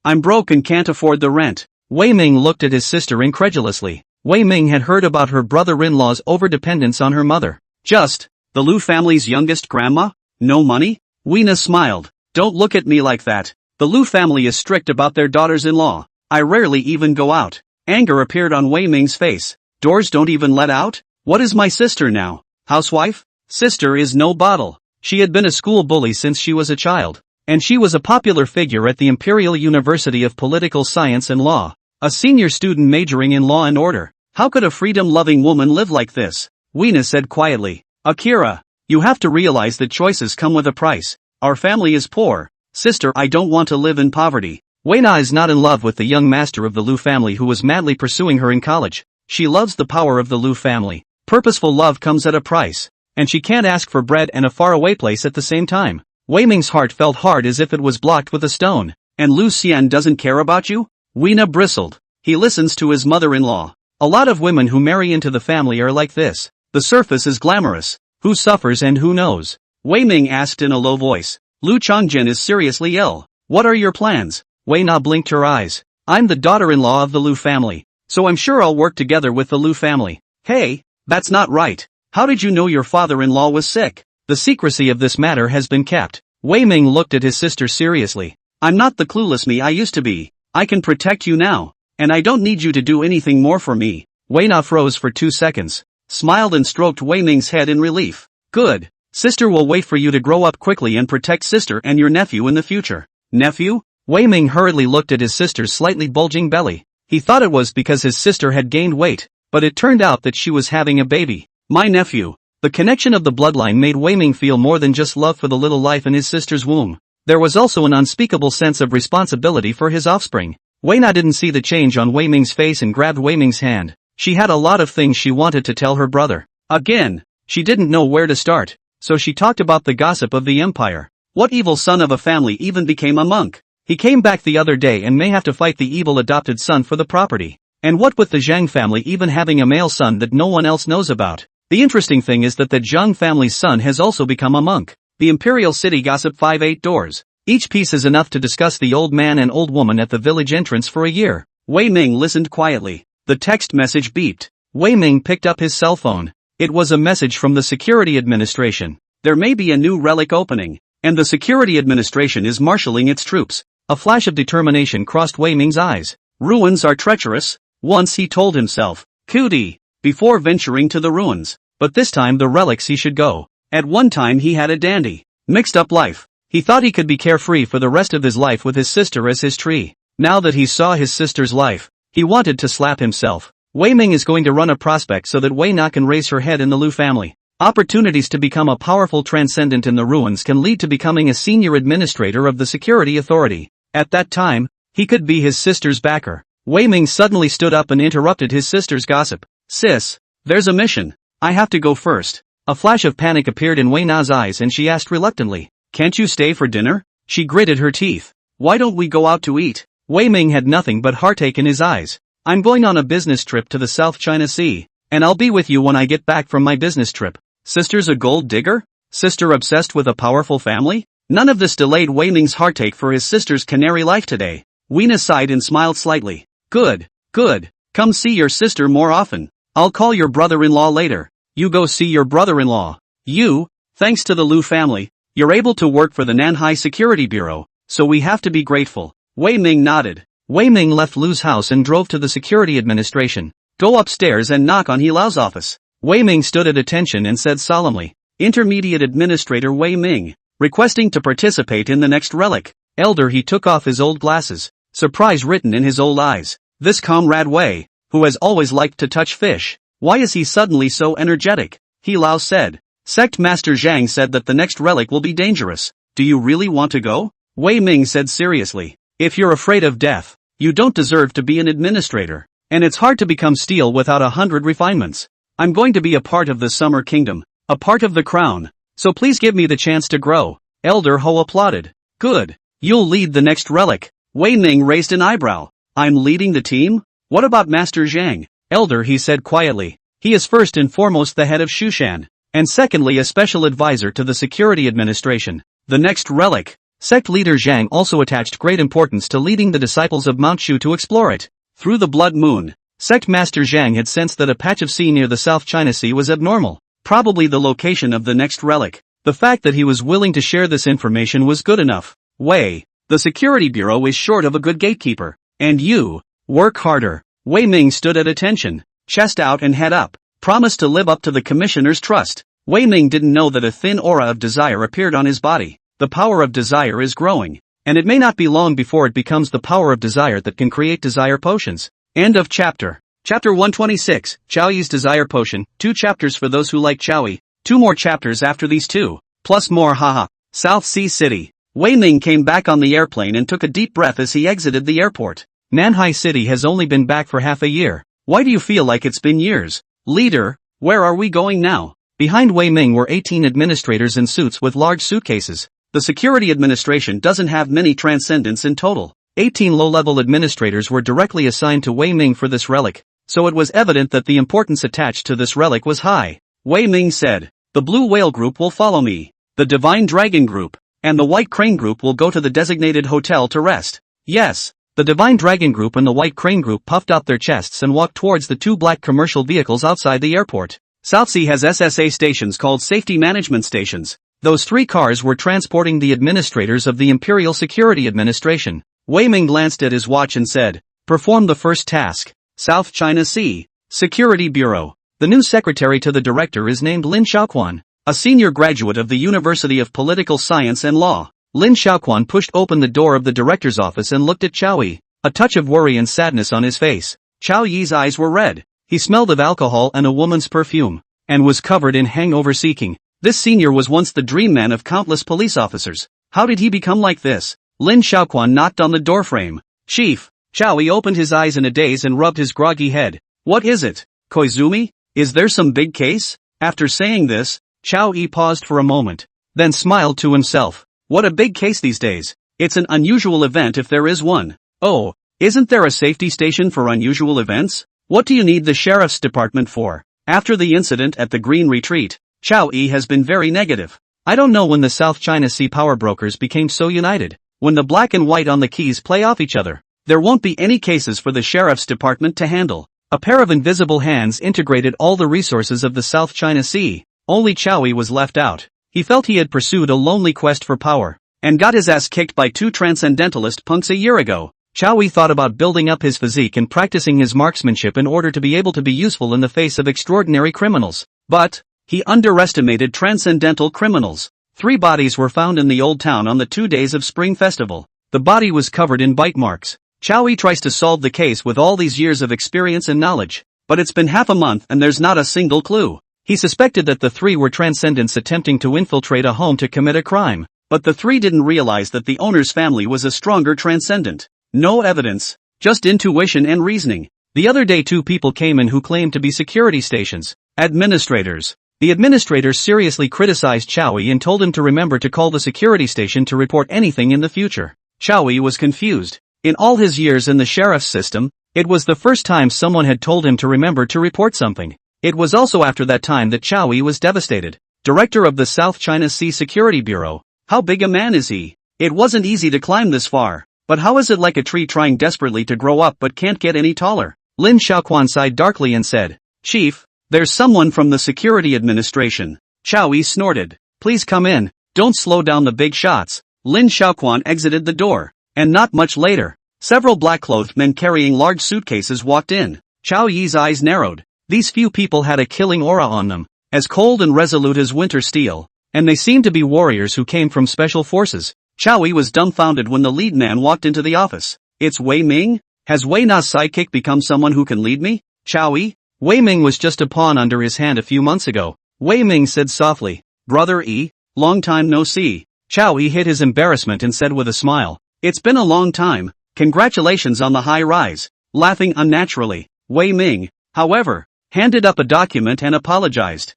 I'm broke and can't afford the rent. Wei Ming looked at his sister incredulously. Wei Ming had heard about her brother-in-law's overdependence on her mother. Just, the Lu family's youngest grandma? No money? Weina smiled. Don't look at me like that. The Lu family is strict about their daughters-in-law. I rarely even go out. Anger appeared on Wei Ming's face. Doors don't even let out? What is my sister now? Housewife? Sister is no bottle. She had been a school bully since she was a child. And she was a popular figure at the Imperial University of Political Science and Law. A senior student majoring in law and order. How could a freedom-loving woman live like this? Weina said quietly. Akira, you have to realize that choices come with a price. Our family is poor. Sister, I don't want to live in poverty. Weina is not in love with the young master of the Lu family who was madly pursuing her in college. She loves the power of the Lu family. Purposeful love comes at a price. And she can't ask for bread and a faraway place at the same time. Wei Ming's heart felt hard as if it was blocked with a stone. And Lu Xian doesn't care about you? Weina bristled. He listens to his mother-in-law. A lot of women who marry into the family are like this. The surface is glamorous. Who suffers and who knows? Wei Ming asked in a low voice. Lu Changjian is seriously ill. What are your plans? Weina blinked her eyes. I'm the daughter-in-law of the Lu family. So I'm sure I'll work together with the Lu family. Hey, that's not right. How did you know your father-in-law was sick? The secrecy of this matter has been kept. Wei Ming looked at his sister seriously. I'm not the clueless me I used to be. I can protect you now. And I don't need you to do anything more for me. Weina froze for 2 seconds. Smiled and stroked Wei Ming's head in relief. Good. Sister will wait for you to grow up quickly and protect sister and your nephew in the future. Nephew? Wei Ming hurriedly looked at his sister's slightly bulging belly. He thought it was because his sister had gained weight, but it turned out that she was having a baby. My nephew. The connection of the bloodline made Wei Ming feel more than just love for the little life in his sister's womb. There was also an unspeakable sense of responsibility for his offspring. Wei Na didn't see the change on Wei Ming's face and grabbed Wei Ming's hand. She had a lot of things she wanted to tell her brother. Again, she didn't know where to start, so she talked about the gossip of the empire. What evil son of a family even became a monk? He came back the other day and may have to fight the evil adopted son for the property. And what with the Zhang family even having a male son that no one else knows about? The interesting thing is that the Zhang family's son has also become a monk. The Imperial City Gossip 5-8 doors. Each piece is enough to discuss the old man and old woman at the village entrance for a year. Wei Ming listened quietly. The text message beeped. Wei Ming picked up his cell phone. It was a message from the Security Administration. There may be a new relic opening, and the Security Administration is marshalling its troops. A flash of determination crossed Wei Ming's eyes. Ruins are treacherous, once he told himself. Cootie, before venturing to the ruins. But this time the relics he should go. At one time he had a dandy, mixed up life. He thought he could be carefree for the rest of his life with his sister as his tree. Now that he saw his sister's life, he wanted to slap himself. Wei Ming is going to run a prospect so that Wei Na can raise her head in the Lu family. Opportunities to become a powerful transcendent in the ruins can lead to becoming a senior administrator of the security authority. At that time, he could be his sister's backer. Wei Ming suddenly stood up and interrupted his sister's gossip. Sis, there's a mission. I have to go first. A flash of panic appeared in Wei Na's eyes and she asked reluctantly, can't you stay for dinner? She gritted her teeth. Why don't we go out to eat? Wei Ming had nothing but heartache in his eyes. I'm going on a business trip to the South China Sea, and I'll be with you when I get back from my business trip. Sister's a gold digger? Sister obsessed with a powerful family? None of this delayed Wei Ming's heartache for his sister's canary life today. Weena sighed and smiled slightly. Good, good. Come see your sister more often. I'll call your brother-in-law later. You go see your brother-in-law. You, thanks to the Lu family, you're able to work for the Nanhai Security Bureau, so we have to be grateful. Wei Ming nodded. Wei Ming left Lu's house and drove to the security administration. Go upstairs and knock on He Lao's office. Wei Ming stood at attention and said solemnly, Intermediate Administrator Wei Ming, requesting to participate in the next relic. Elder. He took off his old glasses, surprise written in his old eyes. This comrade Wei, who has always liked to touch fish, why is he suddenly so energetic? He Lao said. Sect Master Zhang said that the next relic will be dangerous. Do you really want to go? Wei Ming said seriously. If you're afraid of death, you don't deserve to be an administrator. And it's hard to become steel without 100 refinements. I'm going to be a part of the Summer Kingdom, a part of the crown. So please give me the chance to grow. Elder Ho applauded. Good. You'll lead the next relic. Wei Ming raised an eyebrow. I'm leading the team? What about Master Zhang? Elder. He said quietly. He is first and foremost the head of Shushan, and secondly a special advisor to the Security Administration. The next relic. Sect leader Zhang also attached great importance to leading the disciples of Mount Shu to explore it. Through the blood moon, Sect Master Zhang had sensed that a patch of sea near the South China Sea was abnormal, probably the location of the next relic. The fact that he was willing to share this information was good enough. Wei, the Security Bureau is short of a good gatekeeper, and you, work harder. Wei Ming stood at attention, chest out and head up, promised to live up to the commissioner's trust. Wei Ming didn't know that a thin aura of desire appeared on his body. The power of desire is growing, and it may not be long before it becomes the power of desire that can create desire potions. End of chapter. Chapter 126, Chao Yi's Desire Potion, 2 chapters for those who like Chao Yi, 2 more chapters after these 2, plus more haha. South Sea City. Wei Ming came back on the airplane and took a deep breath as he exited the airport. Nanhai City has only been back for half a year. Why do you feel like it's been years? Leader, where are we going now? Behind Wei Ming were 18 administrators in suits with large suitcases. The Security Administration doesn't have many transcendents in total. 18 low-level administrators were directly assigned to Wei Ming for this relic, so it was evident that the importance attached to this relic was high. Wei Ming said, the Blue Whale Group will follow me. The Divine Dragon Group and the White Crane Group will go to the designated hotel to rest. Yes. The Divine Dragon Group and the White Crane Group puffed out their chests and walked towards the 2 black commercial vehicles outside the airport. Southsea has SSA stations called Safety Management Stations. Those 3 cars were transporting the administrators of the Imperial Security Administration. Wei Ming glanced at his watch and said, perform the first task. South China Sea Security Bureau. The new secretary to the director is named Lin Xiaoquan, a senior graduate of the University of Political Science and Law. Lin Xiaoquan pushed open the door of the director's office and looked at Chao Yi, a touch of worry and sadness on his face. Chao Yi's eyes were red. He smelled of alcohol and a woman's perfume, and was covered in hangover seeking. This senior was once the dream man of countless police officers. How did he become like this? Lin Xiaoquan knocked on the doorframe. Chief, Chowie opened his eyes in a daze and rubbed his groggy head. What is it, Koizumi? Is there some big case? After saying this, Chowie paused for a moment, then smiled to himself. What a big case these days. It's an unusual event if there is one. Oh, isn't there a safety station for unusual events? What do you need the sheriff's department for? After the incident at the Green Retreat, Chowie has been very negative. I don't know when the South China Sea power brokers became so united. When the black and white on the keys play off each other, there won't be any cases for the sheriff's department to handle. A pair of invisible hands integrated all the resources of the South China Sea. Only Chowie was left out. He felt he had pursued a lonely quest for power, and got his ass kicked by two transcendentalist punks a year ago. Chowie thought about building up his physique and practicing his marksmanship in order to be able to be useful in the face of extraordinary criminals. But he underestimated transcendental criminals. 3 bodies were found in the old town on the 2 days of Spring Festival. The body was covered in bite marks. Chowie tries to solve the case with all these years of experience and knowledge, but it's been half a month and there's not a single clue. He suspected that the 3 were transcendents attempting to infiltrate a home to commit a crime, but the 3 didn't realize that the owner's family was a stronger transcendent. No evidence, just intuition and reasoning. The other day 2 people came in who claimed to be security stations administrators. The administrators seriously criticized Chowie and told him to remember to call the security station to report anything in the future. Chowie was confused. In all his years in the sheriff's system, it was the first time someone had told him to remember to report something. It was also after that time that Chowie was devastated. Director of the South China Sea Security Bureau. How big a man is he? It wasn't easy to climb this far, but how is it like a tree trying desperately to grow up but can't get any taller? Lin Xiaoquan sighed darkly and said, Chief, there's someone from the security administration. Chowie snorted. Please come in, don't slow down the big shots. Lin Xiaoquan exited the door, and not much later, several black-clothed men carrying large suitcases walked in. Chow Yi's eyes narrowed. These few people had a killing aura on them, as cold and resolute as winter steel, and they seemed to be warriors who came from special forces. Chow Yi was dumbfounded when the lead man walked into the office. It's Wei Ming? Has Wei Na's sidekick become someone who can lead me? Chow Yi? Wei Ming was just a pawn under his hand a few months ago. Wei Ming said softly, Brother Yi, long time no see. Chow Yi hid his embarrassment and said with a smile, It's been a long time, congratulations on the high rise. Laughing unnaturally, Wei Ming, however, handed up a document and apologized.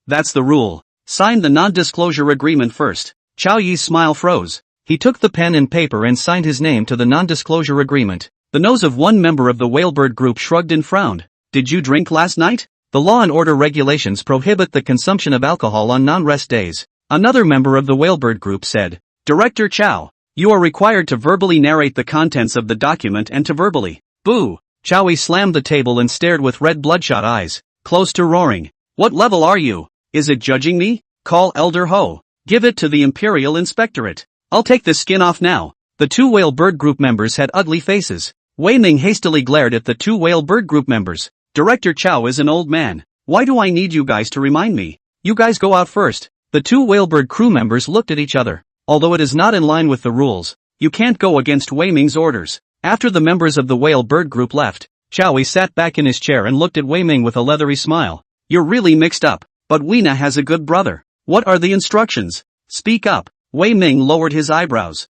That's the rule. Sign the non-disclosure agreement first. Chow Yi's smile froze. He took the pen and paper and signed his name to the non-disclosure agreement. The nose of one member of the Whalebird group shrugged and frowned. Did you drink last night? The law and order regulations prohibit the consumption of alcohol on non-rest days. Another member of the Whalebird group said, Director Chow, you are required to verbally narrate the contents of the document and to verbally. Boo! Chow Yi slammed the table and stared with red bloodshot eyes, close to roaring. What level are you? Is it judging me? Call Elder Ho. Give it to the Imperial Inspectorate. I'll take the skin off now. The 2 Whalebird group members had ugly faces. Wei Ming hastily glared at the 2 Whalebird group members. Director Chow is an old man. Why do I need you guys to remind me? You guys go out first. The 2 Whalebird crew members looked at each other. Although it is not in line with the rules, you can't go against Wei Ming's orders. After the members of the Whalebird group left, Chow Yi sat back in his chair and looked at Wei Ming with a leathery smile. You're really mixed up, but Weena has a good brother. What are the instructions? Speak up. Wei Ming lowered his eyebrows.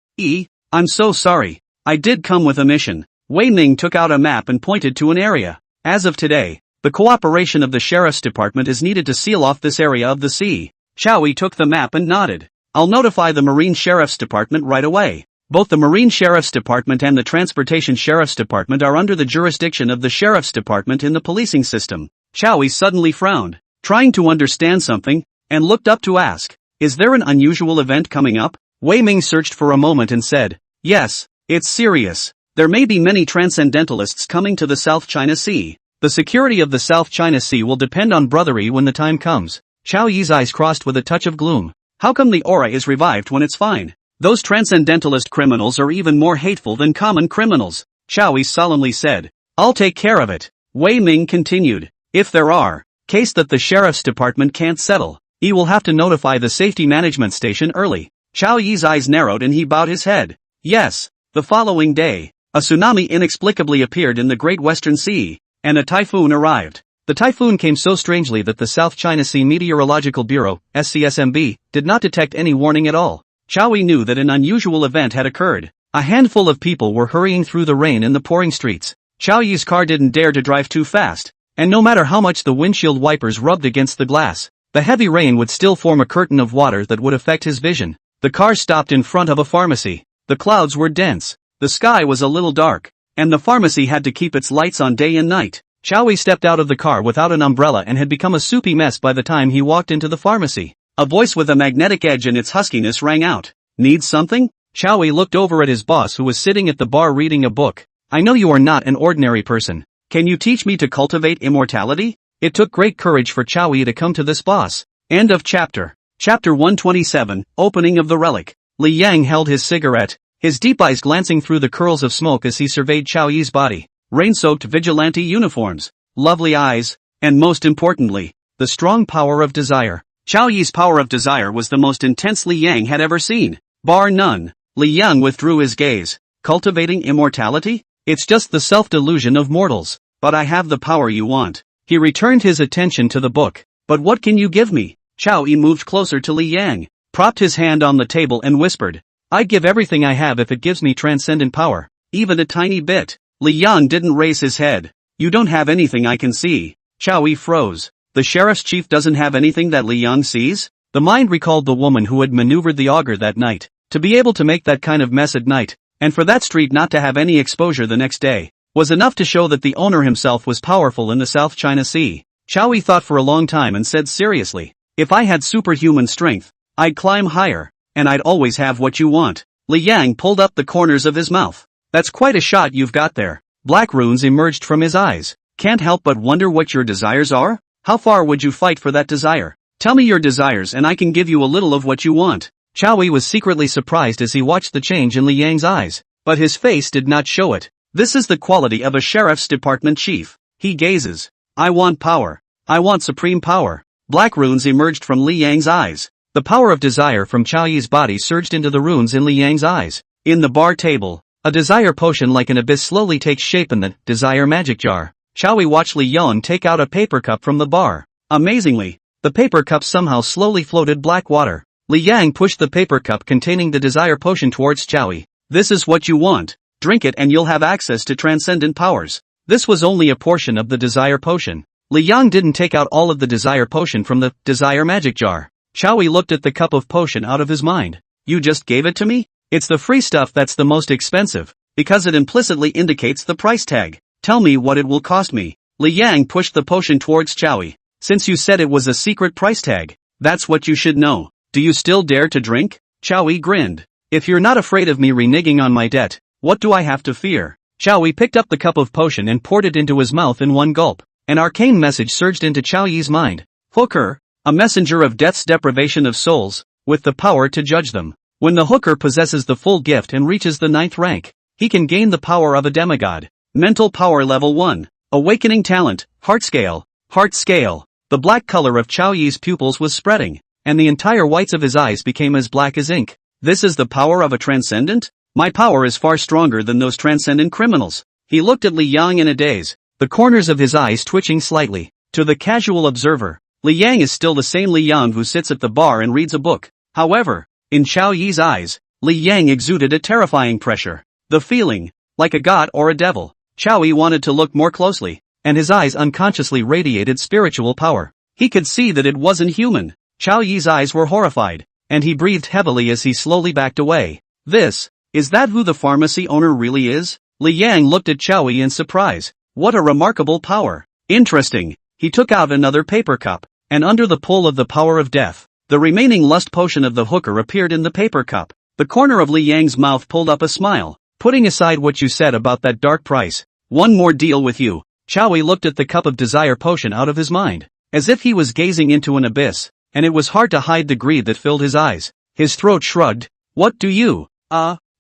I'm so sorry. I did come with a mission. Wei Ming took out a map and pointed to an area. As of today, the cooperation of the sheriff's department is needed to seal off this area of the sea. Chow Yi took the map and nodded. I'll notify the Marine Sheriff's Department right away. Both the Marine Sheriff's Department and the Transportation Sheriff's Department are under the jurisdiction of the Sheriff's Department in the policing system. Chow Yi suddenly frowned, trying to understand something, and looked up to ask, Is there an unusual event coming up? Wei Ming searched for a moment and said, Yes, it's serious. There may be many transcendentalists coming to the South China Sea. The security of the South China Sea will depend on brotherly when the time comes. Chow Yi's eyes crossed with a touch of gloom. How come the aura is revived when it's fine? Those transcendentalist criminals are even more hateful than common criminals. Chow Yi solemnly said, I'll take care of it. Wei Ming continued, If there are case that the sheriff's department can't settle, he will have to notify the safety management station early. Chow Yi's eyes narrowed and he bowed his head. Yes. The following day, a tsunami inexplicably appeared in the Great Western Sea, and a typhoon arrived. The typhoon came so strangely that the South China Sea Meteorological Bureau, SCSMB, did not detect any warning at all. Chow Yi knew that an unusual event had occurred. A handful of people were hurrying through the rain in the pouring streets. Qiao Yi's car didn't dare to drive too fast, and no matter how much the windshield wipers rubbed against the glass, the heavy rain would still form a curtain of water that would affect his vision. The car stopped in front of a pharmacy. The clouds were dense, the sky was a little dark, and the pharmacy had to keep its lights on day and night. Qiao Yi stepped out of the car without an umbrella and had become a soupy mess by the time he walked into the pharmacy. A voice with a magnetic edge in its huskiness rang out. Need something? Qiao Yi looked over at his boss who was sitting at the bar reading a book. I know you are not an ordinary person. Can you teach me to cultivate immortality? It took great courage for Qiao Yi to come to this boss. End of chapter. Chapter 127, Opening of the Relic. Li Yang held his cigarette, his deep eyes glancing through the curls of smoke as he surveyed Qiao Yi's body. Rain-soaked vigilante uniforms, lovely eyes, and most importantly, the strong power of desire. Qiao Yi's power of desire was the most intense Li Yang had ever seen. Bar none. Li Yang withdrew his gaze. Cultivating immortality? It's just the self-delusion of mortals. But I have the power you want. He returned his attention to the book. But what can you give me? Qiao Yi moved closer to Li Yang, propped his hand on the table and whispered, I'd give everything I have if it gives me transcendent power. Even a tiny bit. Li Yang didn't raise his head. You don't have anything I can see. Qiao Yi froze. The sheriff's chief doesn't have anything that Li Yang sees? The mind recalled the woman who had maneuvered the auger that night. To be able to make that kind of mess at night, and for that street not to have any exposure the next day, was enough to show that the owner himself was powerful in the South China Sea. Qiao Yi thought for a long time and said seriously, if I had superhuman strength, I'd climb higher, and I'd always have what you want. Li Yang pulled up the corners of his mouth. That's quite a shot you've got there. Black runes emerged from his eyes. Can't help but wonder what your desires are? How far would you fight for that desire? Tell me your desires and I can give you a little of what you want. Qiao Yi was secretly surprised as he watched the change in Li Yang's eyes, but his face did not show it. This is the quality of a sheriff's department chief. He gazes. I want power. I want supreme power. Black runes emerged from Li Yang's eyes. The power of desire from Qiao Yi's body surged into the runes in Li Yang's eyes. In the bar table, a desire potion like an abyss slowly takes shape in the desire magic jar. Qiao Yi watched Li Yang take out a paper cup from the bar. Amazingly, the paper cup somehow slowly floated black water. Li Yang pushed the paper cup containing the desire potion towards Qiao Yi. This is what you want. Drink it and you'll have access to transcendent powers. This was only a portion of the desire potion. Li Yang didn't take out all of the desire potion from the desire magic jar. Qiao Yi looked at the cup of potion out of his mind. You just gave it to me? It's the free stuff that's the most expensive, because it implicitly indicates the price tag. Tell me what it will cost me. Li Yang pushed the potion towards Qiao Yi. Since you said it was a secret price tag, that's what you should know. Do you still dare to drink? Qiao Yi grinned. If you're not afraid of me reneging on my debt, what do I have to fear? Qiao Yi picked up the cup of potion and poured it into his mouth in one gulp. An arcane message surged into Qiao Yi's mind. Hooker, a messenger of death's deprivation of souls, with the power to judge them. When the hooker possesses the full gift and reaches the 9th rank, he can gain the power of a demigod. Mental power level 1. Awakening talent, heart scale. Heart scale. The black color of Qiao Yi's pupils was spreading, and the entire whites of his eyes became as black as ink. This is the power of a transcendent? My power is far stronger than those transcendent criminals. He looked at Li Yang in a daze, the corners of his eyes twitching slightly. To the casual observer, Li Yang is still the same Li Yang who sits at the bar and reads a book. However, in Qiao Yi's eyes, Li Yang exuded a terrifying pressure. The feeling, like a god or a devil. Qiao Yi wanted to look more closely, and his eyes unconsciously radiated spiritual power. He could see that it wasn't human. Qiao Yi's eyes were horrified, and he breathed heavily as he slowly backed away. Is that who the pharmacy owner really is? Li Yang looked at Qiao Yi in surprise. What a remarkable power. Interesting. He took out another paper cup, and under the pull of the power of death, the remaining lust potion of the hooker appeared in the paper cup. The corner of Li Yang's mouth pulled up a smile. Putting aside what you said about that dark price, one more deal with you. Qiao Yi looked at the cup of desire potion out of his mind, as if he was gazing into an abyss, and it was hard to hide the greed that filled his eyes. His throat shrugged. What do you,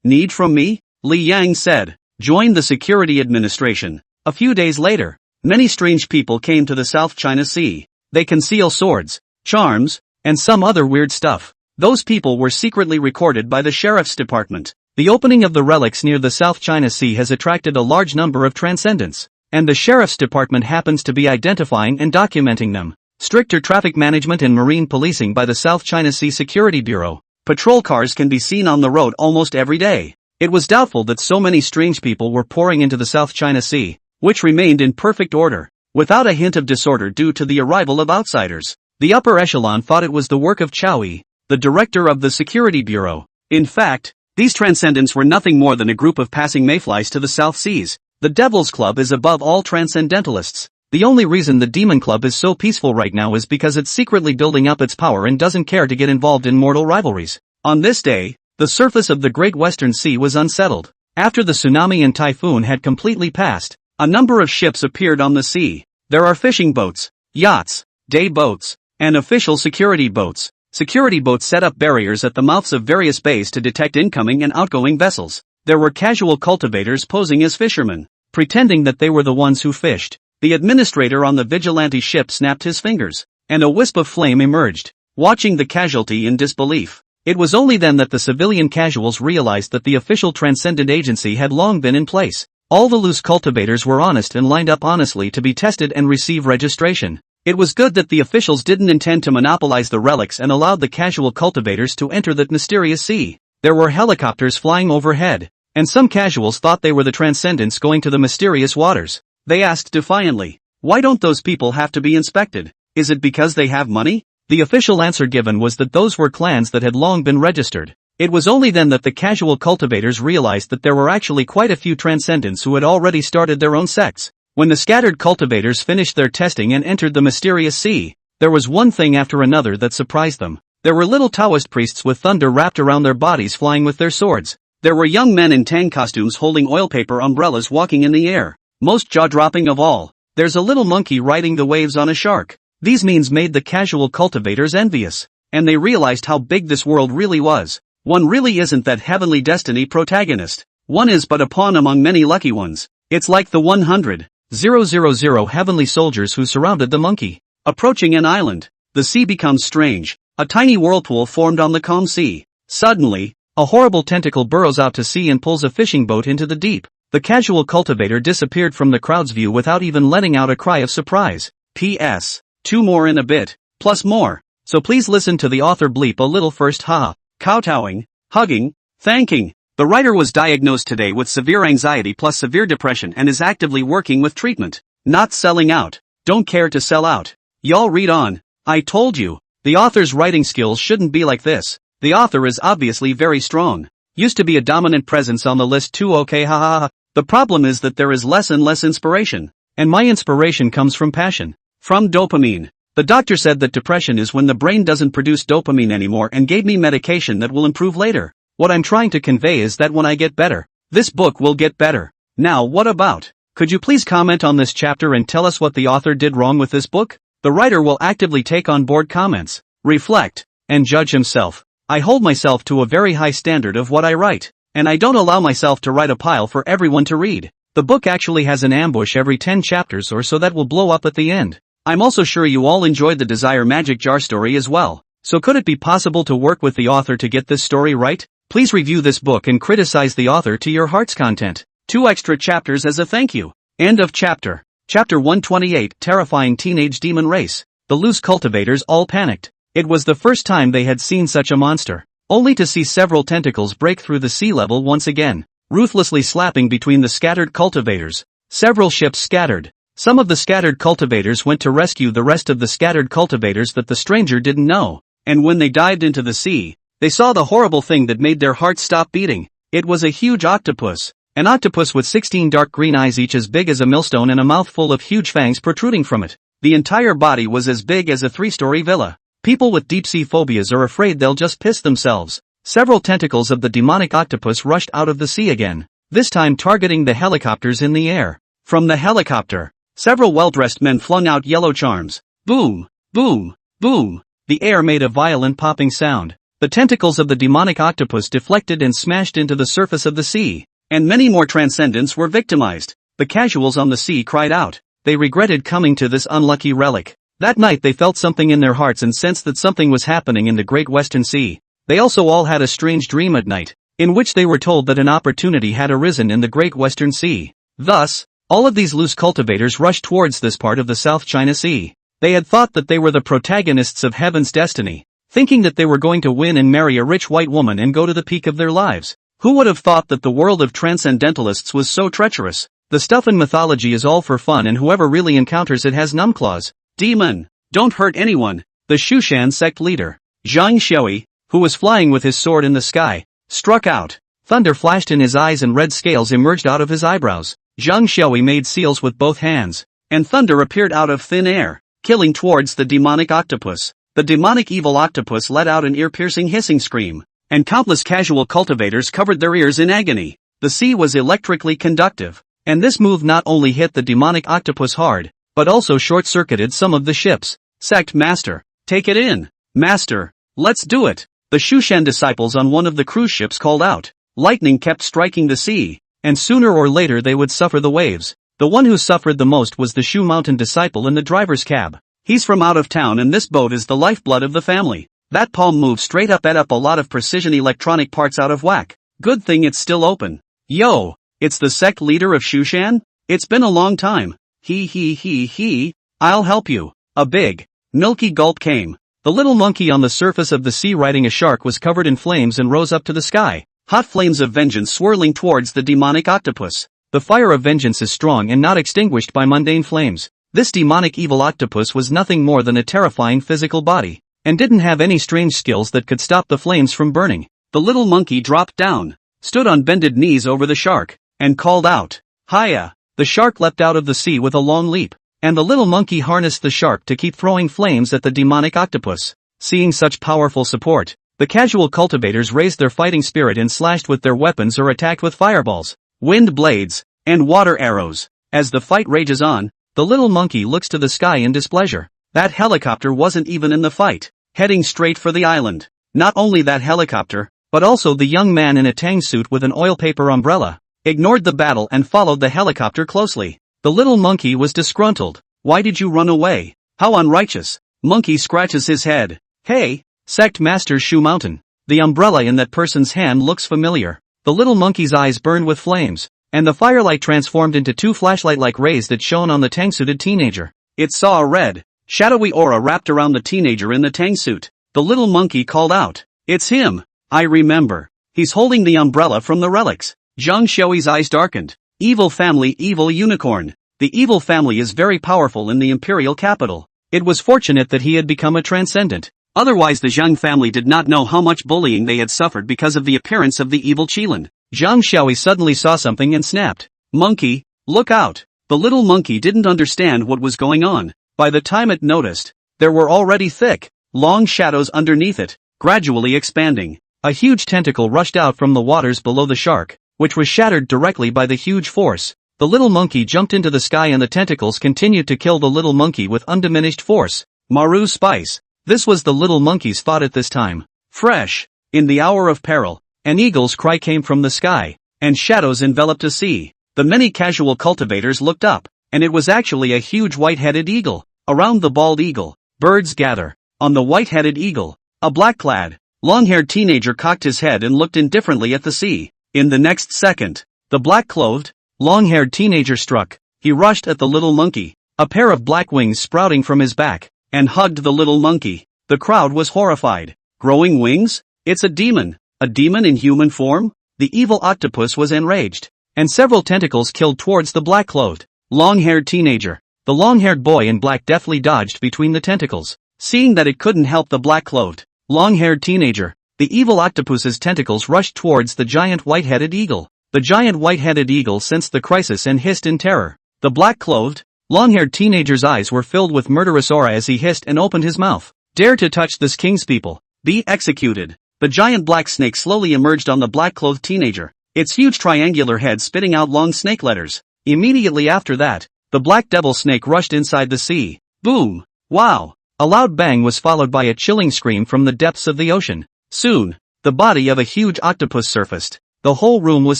need from me? Li Yang said. Join the security administration. A few days later, many strange people came to the South China Sea. They conceal swords, charms, and some other weird stuff. Those people were secretly recorded by the sheriff's department. The opening of the relics near the South China Sea has attracted a large number of transcendents, and the sheriff's department happens to be identifying and documenting them. Stricter traffic management and marine policing by the South China Sea Security Bureau. Patrol cars can be seen on the road almost every day. It was doubtful that so many strange people were pouring into the South China Sea, which remained in perfect order, without a hint of disorder due to the arrival of outsiders. The upper echelon thought it was the work of Chow Yi, the director of the Security Bureau. In fact, these transcendents were nothing more than a group of passing mayflies to the South Seas. The Devil's Club is above all transcendentalists. The only reason the Demon Club is so peaceful right now is because it's secretly building up its power and doesn't care to get involved in mortal rivalries. On this day, the surface of the Great Western Sea was unsettled. After the tsunami and typhoon had completely passed, a number of ships appeared on the sea. There are fishing boats, yachts, day boats, and official security boats. Security boats set up barriers at the mouths of various bays to detect incoming and outgoing vessels. There were casual cultivators posing as fishermen, pretending that they were the ones who fished. The administrator on the vigilante ship snapped his fingers, and a wisp of flame emerged, watching the casualty in disbelief. It was only then that the civilian casuals realized that the official transcendent agency had long been in place. All the loose cultivators were honest and lined up honestly to be tested and receive registration. It was good that the officials didn't intend to monopolize the relics and allowed the casual cultivators to enter that mysterious sea. There were helicopters flying overhead, and some casuals thought they were the transcendents going to the mysterious waters. They asked defiantly, "Why don't those people have to be inspected? Is it because they have money?" The official answer given was that those were clans that had long been registered. It was only then that the casual cultivators realized that there were actually quite a few transcendents who had already started their own sects. When the scattered cultivators finished their testing and entered the mysterious sea, there was one thing after another that surprised them. There were little Taoist priests with thunder wrapped around their bodies flying with their swords. There were young men in tang costumes holding oil paper umbrellas walking in the air. Most jaw-dropping of all, there's a little monkey riding the waves on a shark. These means made the casual cultivators envious, and they realized how big this world really was. One really isn't that heavenly destiny protagonist. One is but a pawn among many lucky ones. It's like the 100,000 heavenly soldiers who surrounded the monkey. Approaching an island, the sea becomes strange. A tiny whirlpool formed on the calm sea. Suddenly, a horrible tentacle burrows out to sea and pulls a fishing boat into the deep. The casual cultivator disappeared from the crowd's view without even letting out a cry of surprise. P.S. 2 more in a bit, plus more. So please listen to the author bleep a little first. Haha. Kowtowing, hugging, thanking. The writer was diagnosed today with severe anxiety plus severe depression and is actively working with treatment. Not selling out. Don't care to sell out. Y'all read on. I told you. The author's writing skills shouldn't be like this. The author is obviously very strong. Used to be a dominant presence on the list too. Okay, haha. The problem is that there is less and less inspiration. And my inspiration comes from passion. From dopamine. The doctor said that depression is when the brain doesn't produce dopamine anymore and gave me medication that will improve later. What I'm trying to convey is that when I get better, this book will get better. Now what about? Could you please comment on this chapter and tell us what the author did wrong with this book? The writer will actively take on board comments, reflect, and judge himself. I hold myself to a very high standard of what I write, and I don't allow myself to write a pile for everyone to read. The book actually has an ambush every 10 chapters or so that will blow up at the end. I'm also sure you all enjoyed the Desire Magic Jar story as well. So could it be possible to work with the author to get this story right? Please review this book and criticize the author to your heart's content. 2 extra chapters as a thank you. End of chapter. Chapter 128, Terrifying Teenage Demon Race. The loose cultivators all panicked. It was the first time they had seen such a monster, only to see several tentacles break through the sea level once again, ruthlessly slapping between the scattered cultivators. Several ships scattered. Some of the scattered cultivators went to rescue the rest of the scattered cultivators that the stranger didn't know, and when they dived into the sea, they saw the horrible thing that made their hearts stop beating. It was a huge octopus. An octopus with 16 dark green eyes each as big as a millstone and a mouth full of huge fangs protruding from it. The entire body was as big as a 3-story villa. People with deep-sea phobias are afraid they'll just piss themselves. Several tentacles of the demonic octopus rushed out of the sea again, this time targeting the helicopters in the air. From the helicopter, several well-dressed men flung out yellow charms. Boom, boom, boom. The air made a violent popping sound. The tentacles of the demonic octopus deflected and smashed into the surface of the sea, and many more transcendents were victimized. The casuals on the sea cried out. They regretted coming to this unlucky relic. That night they felt something in their hearts and sensed that something was happening in the Great Western Sea. They also all had a strange dream at night, in which they were told that an opportunity had arisen in the Great Western Sea. Thus, all of these loose cultivators rushed towards this part of the South China Sea. They had thought that they were the protagonists of heaven's destiny, thinking that they were going to win and marry a rich white woman and go to the peak of their lives. Who would have thought that the world of transcendentalists was so treacherous? The stuff in mythology is all for fun and whoever really encounters it has numbclaws. Demon! Don't hurt anyone! The Shushan sect leader, Zhang Xiaoyi, who was flying with his sword in the sky, struck out. Thunder flashed in his eyes and red scales emerged out of his eyebrows. Zhang Xiaoyi made seals with both hands, and thunder appeared out of thin air, killing towards the demonic octopus. The demonic evil octopus let out an ear-piercing hissing scream, and countless casual cultivators covered their ears in agony. The sea was electrically conductive, and this move not only hit the demonic octopus hard, but also short-circuited some of the ships. Sect Master, take it in. Master, let's do it. The Shushan disciples on one of the cruise ships called out. Lightning kept striking the sea, and sooner or later they would suffer the waves. The one who suffered the most was the Shu Mountain disciple in the driver's cab. He's from out of town and this boat is the lifeblood of the family. That palm move straight up ate up a lot of precision electronic parts out of whack. Good thing it's still open. Yo, it's the sect leader of Shushan? It's been a long time. He. I'll help you. A big, milky gulp came. The little monkey on the surface of the sea riding a shark was covered in flames and rose up to the sky. Hot flames of vengeance swirling towards the demonic octopus. The fire of vengeance is strong and not extinguished by mundane flames. This demonic evil octopus was nothing more than a terrifying physical body, and didn't have any strange skills that could stop the flames from burning. The little monkey dropped down, stood on bended knees over the shark, and called out, "Hiya!" The shark leapt out of the sea with a long leap, and the little monkey harnessed the shark to keep throwing flames at the demonic octopus. Seeing such powerful support, the casual cultivators raised their fighting spirit and slashed with their weapons or attacked with fireballs, wind blades, and water arrows. As the fight rages on, the little monkey looks to the sky in displeasure. That helicopter wasn't even in the fight, heading straight for the island. Not only that helicopter, but also the young man in a tang suit with an oil paper umbrella, ignored the battle and followed the helicopter closely. The little monkey was disgruntled. Why did you run away? How unrighteous. Monkey scratches his head. Hey, Sect Master Shu Mountain. The umbrella in that person's hand looks familiar. The little monkey's eyes burned with flames, and the firelight transformed into two flashlight-like rays that shone on the tang-suited teenager. It saw a red, shadowy aura wrapped around the teenager in the tang suit. The little monkey called out, "It's him! I remember. He's holding the umbrella from the relics." Zhang Xiaoyi's eyes darkened. Evil family, evil unicorn. The evil family is very powerful in the imperial capital. It was fortunate that he had become a transcendent. Otherwise the Zhang family did not know how much bullying they had suffered because of the appearance of the evil Qilin. Zhang Xiaoyi suddenly saw something and snapped. "Monkey, look out!" The little monkey didn't understand what was going on. By the time it noticed, there were already thick, long shadows underneath it, gradually expanding. A huge tentacle rushed out from the waters below the shark, which was shattered directly by the huge force. The little monkey jumped into the sky and the tentacles continued to kill the little monkey with undiminished force. Maru spice. This was the little monkey's thought at this time. Fresh. In the hour of peril, an eagle's cry came from the sky, and shadows enveloped a sea. The many casual cultivators looked up, and it was actually a huge white-headed eagle. Around the bald eagle, birds gather. On the white-headed eagle, a black-clad, long-haired teenager cocked his head and looked indifferently at the sea. In the next second, the black-clothed, long-haired teenager struck. He rushed at the little monkey, a pair of black wings sprouting from his back, and hugged the little monkey. The crowd was horrified. Growing wings? It's a demon in human form? The evil octopus was enraged, and several tentacles killed towards the black-clothed, long-haired teenager. The long-haired boy in black deftly dodged between the tentacles. Seeing that it couldn't help the black-clothed, long-haired teenager, the evil octopus's tentacles rushed towards the giant white-headed eagle. The giant white-headed eagle sensed the crisis and hissed in terror. The black-clothed, long-haired teenager's eyes were filled with murderous aura as he hissed and opened his mouth. Dare to touch this king's people, be executed. The giant black snake slowly emerged on the black-clothed teenager, its huge triangular head spitting out long snake letters. Immediately after that, the black devil snake rushed inside the sea. Boom! Wow! A loud bang was followed by a chilling scream from the depths of the ocean. Soon, the body of a huge octopus surfaced. The whole room was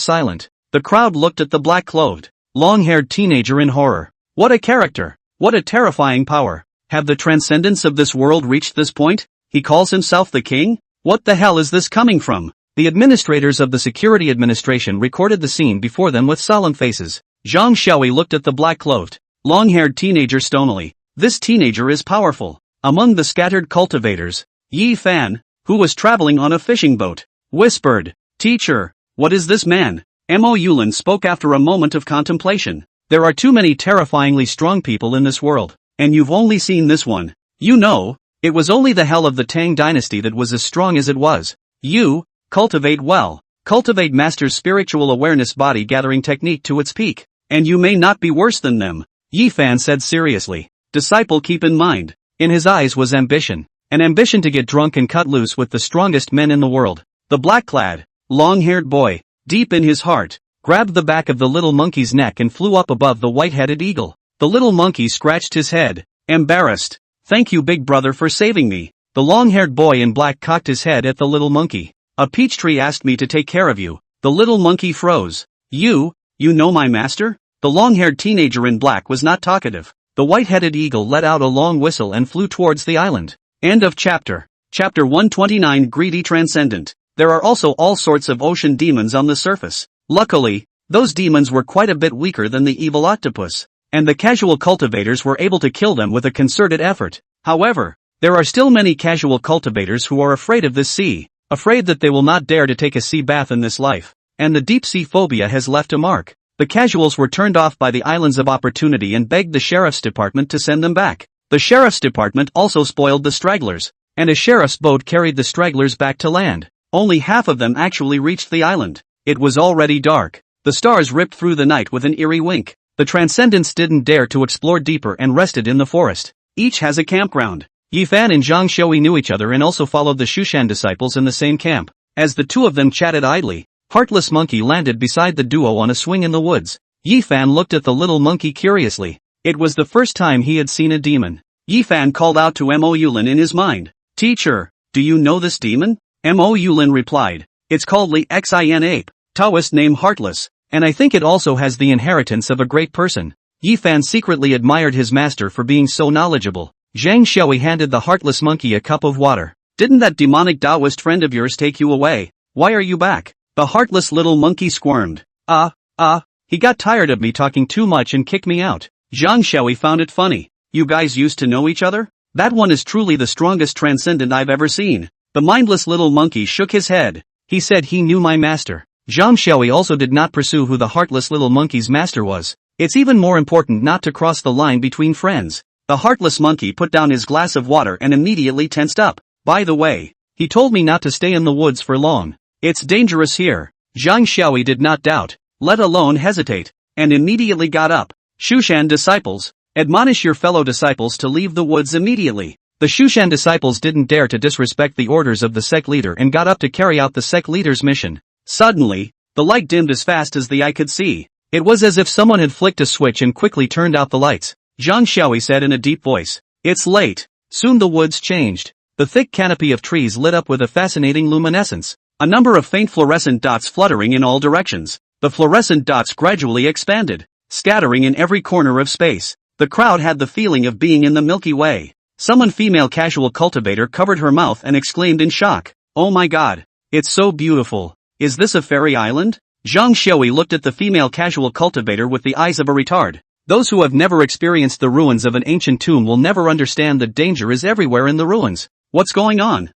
silent. The crowd looked at the black-clothed, long-haired teenager in horror. What a character! What a terrifying power! Have the transcendents of this world reached this point? He calls himself the king? What the hell is this coming from? The administrators of the security administration recorded the scene before them with solemn faces. Zhang Xiaoyi looked at the black-clothed, long-haired teenager stonily. This teenager is powerful. Among the scattered cultivators, Yi Fan, who was traveling on a fishing boat, whispered, "Teacher, What is this man? Mo Yulin spoke after a moment of contemplation. There are too many terrifyingly strong people in this world, and you've only seen this one. You know, it was only the hell of the Tang dynasty that was as strong as it was. You, cultivate well. Cultivate master's spiritual awareness body gathering technique to its peak, and you may not be worse than them. Yi Fan said seriously. Disciple, keep in mind, in his eyes was ambition. An ambition to get drunk and cut loose with the strongest men in the world. The black-clad, long-haired boy, deep in his heart, grabbed the back of the little monkey's neck and flew up above the white-headed eagle. The little monkey scratched his head, embarrassed. Thank you, big brother, for saving me. The long-haired boy in black cocked his head at the little monkey. A peach tree asked me to take care of you. The little monkey froze. You know my master? The long-haired teenager in black was not talkative. The white-headed eagle let out a long whistle and flew towards the island. End of chapter. Chapter 129. Greedy Transcendent. There are also all sorts of ocean demons on the surface. Luckily, those demons were quite a bit weaker than the evil octopus, and the casual cultivators were able to kill them with a concerted effort. However, there are still many casual cultivators who are afraid of this sea, afraid that they will not dare to take a sea bath in this life, and the deep sea phobia has left a mark. The casuals were turned off by the Islands of Opportunity and begged the sheriff's department to send them back. The sheriff's department also spoiled the stragglers, and a sheriff's boat carried the stragglers back to land. Only half of them actually reached the island. It was already dark. The stars ripped through the night with an eerie wink. The Transcendents didn't dare to explore deeper and rested in the forest. Each has a campground. Yi Fan and Zhang Shoui knew each other and also followed the Shushan disciples in the same camp. As the two of them chatted idly, Heartless Monkey landed beside the duo on a swing in the woods. Yi Fan looked at the little monkey curiously. It was the first time he had seen a demon. Yi Fan called out to Mo Yulin in his mind. Teacher, do you know this demon? Mo Yulin replied. It's called Li Xin Ape, Taoist name Heartless, and I think it also has the inheritance of a great person. Yi Fan secretly admired his master for being so knowledgeable. Zhang Shoui handed the Heartless Monkey a cup of water. Didn't that demonic Taoist friend of yours take you away? Why are you back? The heartless little monkey squirmed. He got tired of me talking too much and kicked me out. Zhang Shoui found it funny. You guys used to know each other? That one is truly the strongest transcendent I've ever seen. The mindless little monkey shook his head. He said he knew my master. Zhang Shoui also did not pursue who the heartless little monkey's master was. It's even more important not to cross the line between friends. The heartless monkey put down his glass of water and immediately tensed up. By the way, he told me not to stay in the woods for long. It's dangerous here. Zhang Shoui did not doubt, let alone hesitate, and immediately got up. Shushan disciples, admonish your fellow disciples to leave the woods immediately. The Shushan disciples didn't dare to disrespect the orders of the sect leader and got up to carry out the sect leader's mission. Suddenly, the light dimmed as fast as the eye could see. It was as if someone had flicked a switch and quickly turned out the lights. Zhang Shoui said in a deep voice. It's late. Soon the woods changed. The thick canopy of trees lit up with a fascinating luminescence. A number of faint fluorescent dots fluttering in all directions. The fluorescent dots gradually expanded, scattering in every corner of space. The crowd had the feeling of being in the Milky Way. Someone female casual cultivator covered her mouth and exclaimed in shock. Oh my god. It's so beautiful. Is this a fairy island? Zhang Shoui looked at the female casual cultivator with the eyes of a retard. Those who have never experienced the ruins of an ancient tomb will never understand that danger is everywhere in the ruins. What's going on?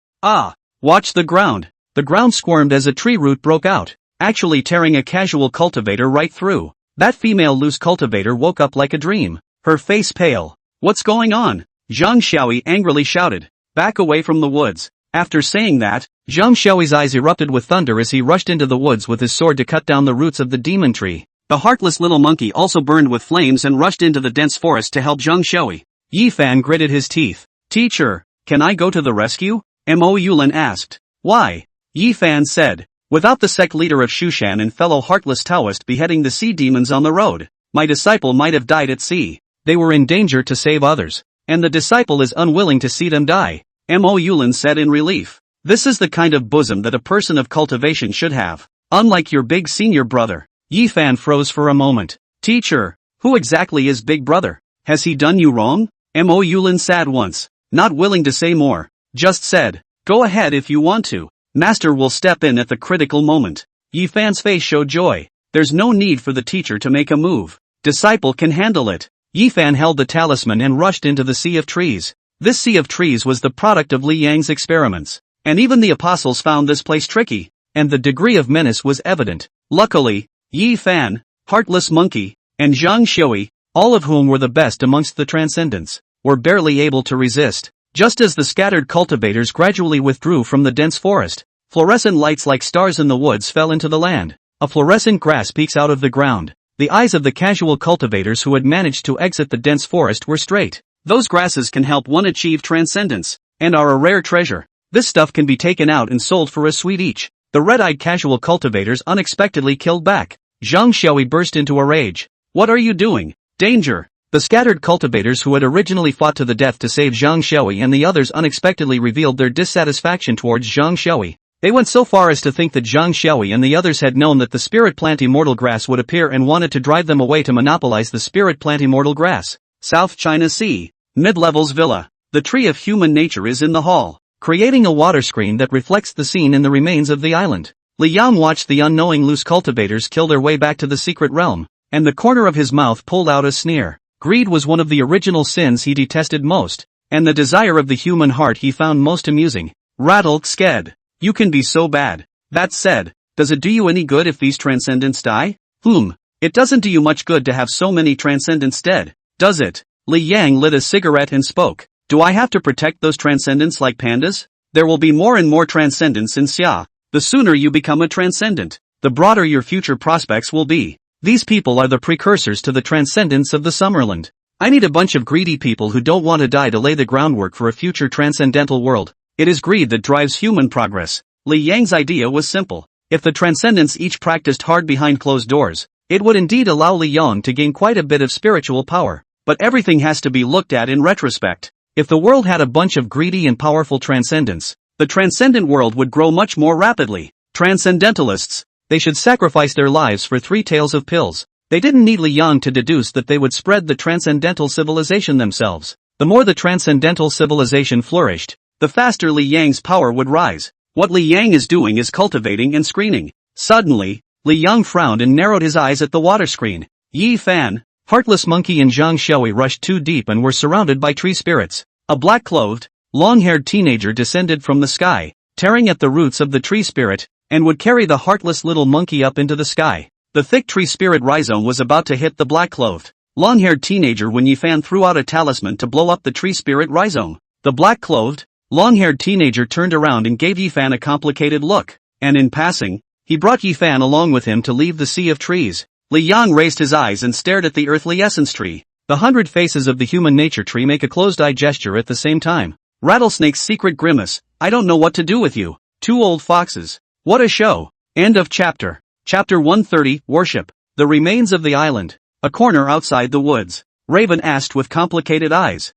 Watch the ground. The ground squirmed as a tree root broke out, actually tearing a casual cultivator right through. That female loose cultivator woke up like a dream, her face pale. What's going on? Zhang Shoui angrily shouted. Back away from the woods. After saying that, Zhang Shoui's eyes erupted with thunder as he rushed into the woods with his sword to cut down the roots of the demon tree. The heartless little monkey also burned with flames and rushed into the dense forest to help Zhang Shoui. Yi Fan gritted his teeth. Teacher, can I go to the rescue? Mo Yulin asked. Why? Yi Fan said. Without the sect leader of Shushan and fellow heartless Taoist beheading the sea demons on the road, my disciple might have died at sea. They were in danger to save others, and the disciple is unwilling to see them die. Mo Yulin said in relief. This is the kind of bosom that a person of cultivation should have, unlike your big senior brother. Yi Fan froze for a moment. Teacher, who exactly is big brother? Has he done you wrong? Mo Yulin said once, not willing to say more, just said, go ahead if you want to. Master will step in at the critical moment. Yi Fan's face showed joy. There's no need for the teacher to make a move. Disciple can handle it. Yi Fan held the talisman and rushed into the sea of trees. This sea of trees was the product of Li Yang's experiments, and even the apostles found this place tricky. and the degree of menace was evident. Luckily, Yi Fan, Heartless Monkey, and Zhang Shui, all of whom were the best amongst the transcendents, were barely able to resist. Just as the scattered cultivators gradually withdrew from the dense forest, fluorescent lights like stars in the woods fell into the land. A fluorescent grass peeks out of the ground. The eyes of the casual cultivators who had managed to exit the dense forest were straight. Those grasses can help one achieve transcendence, and are a rare treasure. This stuff can be taken out and sold for a sweet each. The red-eyed casual cultivators unexpectedly killed back. Zhang Shui burst into a rage. What are you doing? Danger! The scattered cultivators who had originally fought to the death to save Zhang Shui and the others unexpectedly revealed their dissatisfaction towards Zhang Shui. They went so far as to think that Zhang Shui and the others had known that the spirit plant immortal grass would appear and wanted to drive them away to monopolize the spirit plant immortal grass. South China Sea. Mid-Levels Villa. The tree of human nature is in the hall, creating a water screen that reflects the scene in the remains of the island. Li Yang watched the unknowing loose cultivators kill their way back to the secret realm, and the corner of his mouth pulled out a sneer. Greed was one of the original sins he detested most, and the desire of the human heart he found most amusing. Rattled Sked. You can be so bad. That said, does it do you any good if these transcendents die? It doesn't do you much good to have so many transcendents dead, does it? Li Yang lit a cigarette and spoke. Do I have to protect those transcendents like pandas? There will be more and more transcendents in Xia. The sooner you become a transcendent, the broader your future prospects will be. These people are the precursors to the transcendents of the Summerland. I need a bunch of greedy people who don't want to die to lay the groundwork for a future transcendental world. It is greed that drives human progress. Li Yang's idea was simple. If the transcendents each practiced hard behind closed doors, it would indeed allow Li Yang to gain quite a bit of spiritual power. But everything has to be looked at in retrospect. If the world had a bunch of greedy and powerful transcendents, the transcendent world would grow much more rapidly. Transcendentalists, they should sacrifice their lives for 3 tails of pills. They didn't need Li Yang to deduce that they would spread the transcendental civilization themselves. The more the transcendental civilization flourished, the faster Li Yang's power would rise. What Li Yang is doing is cultivating and screening. Suddenly, Li Yang frowned and narrowed his eyes at the water screen. Yi Fan, Heartless Monkey and Zhang Shui rushed too deep and were surrounded by tree spirits. A black-clothed, long-haired teenager descended from the sky, tearing at the roots of the tree spirit, and would carry the heartless little monkey up into the sky. The thick tree spirit rhizome was about to hit the black-clothed, long-haired teenager when Yi Fan threw out a talisman to blow up the tree spirit rhizome. The black-clothed, long-haired teenager turned around and gave Yi Fan a complicated look, and in passing, he brought Yi Fan along with him to leave the sea of trees. Li Yang raised his eyes and stared at the earthly essence tree. The 100 faces of the human nature tree make a closed-eye gesture at the same time. Rattlesnake's secret grimace. I don't know what to do with you. 2 old foxes. What a show. End of chapter. Chapter 130, Worship. The remains of the island. A corner outside the woods. Raven asked with complicated eyes.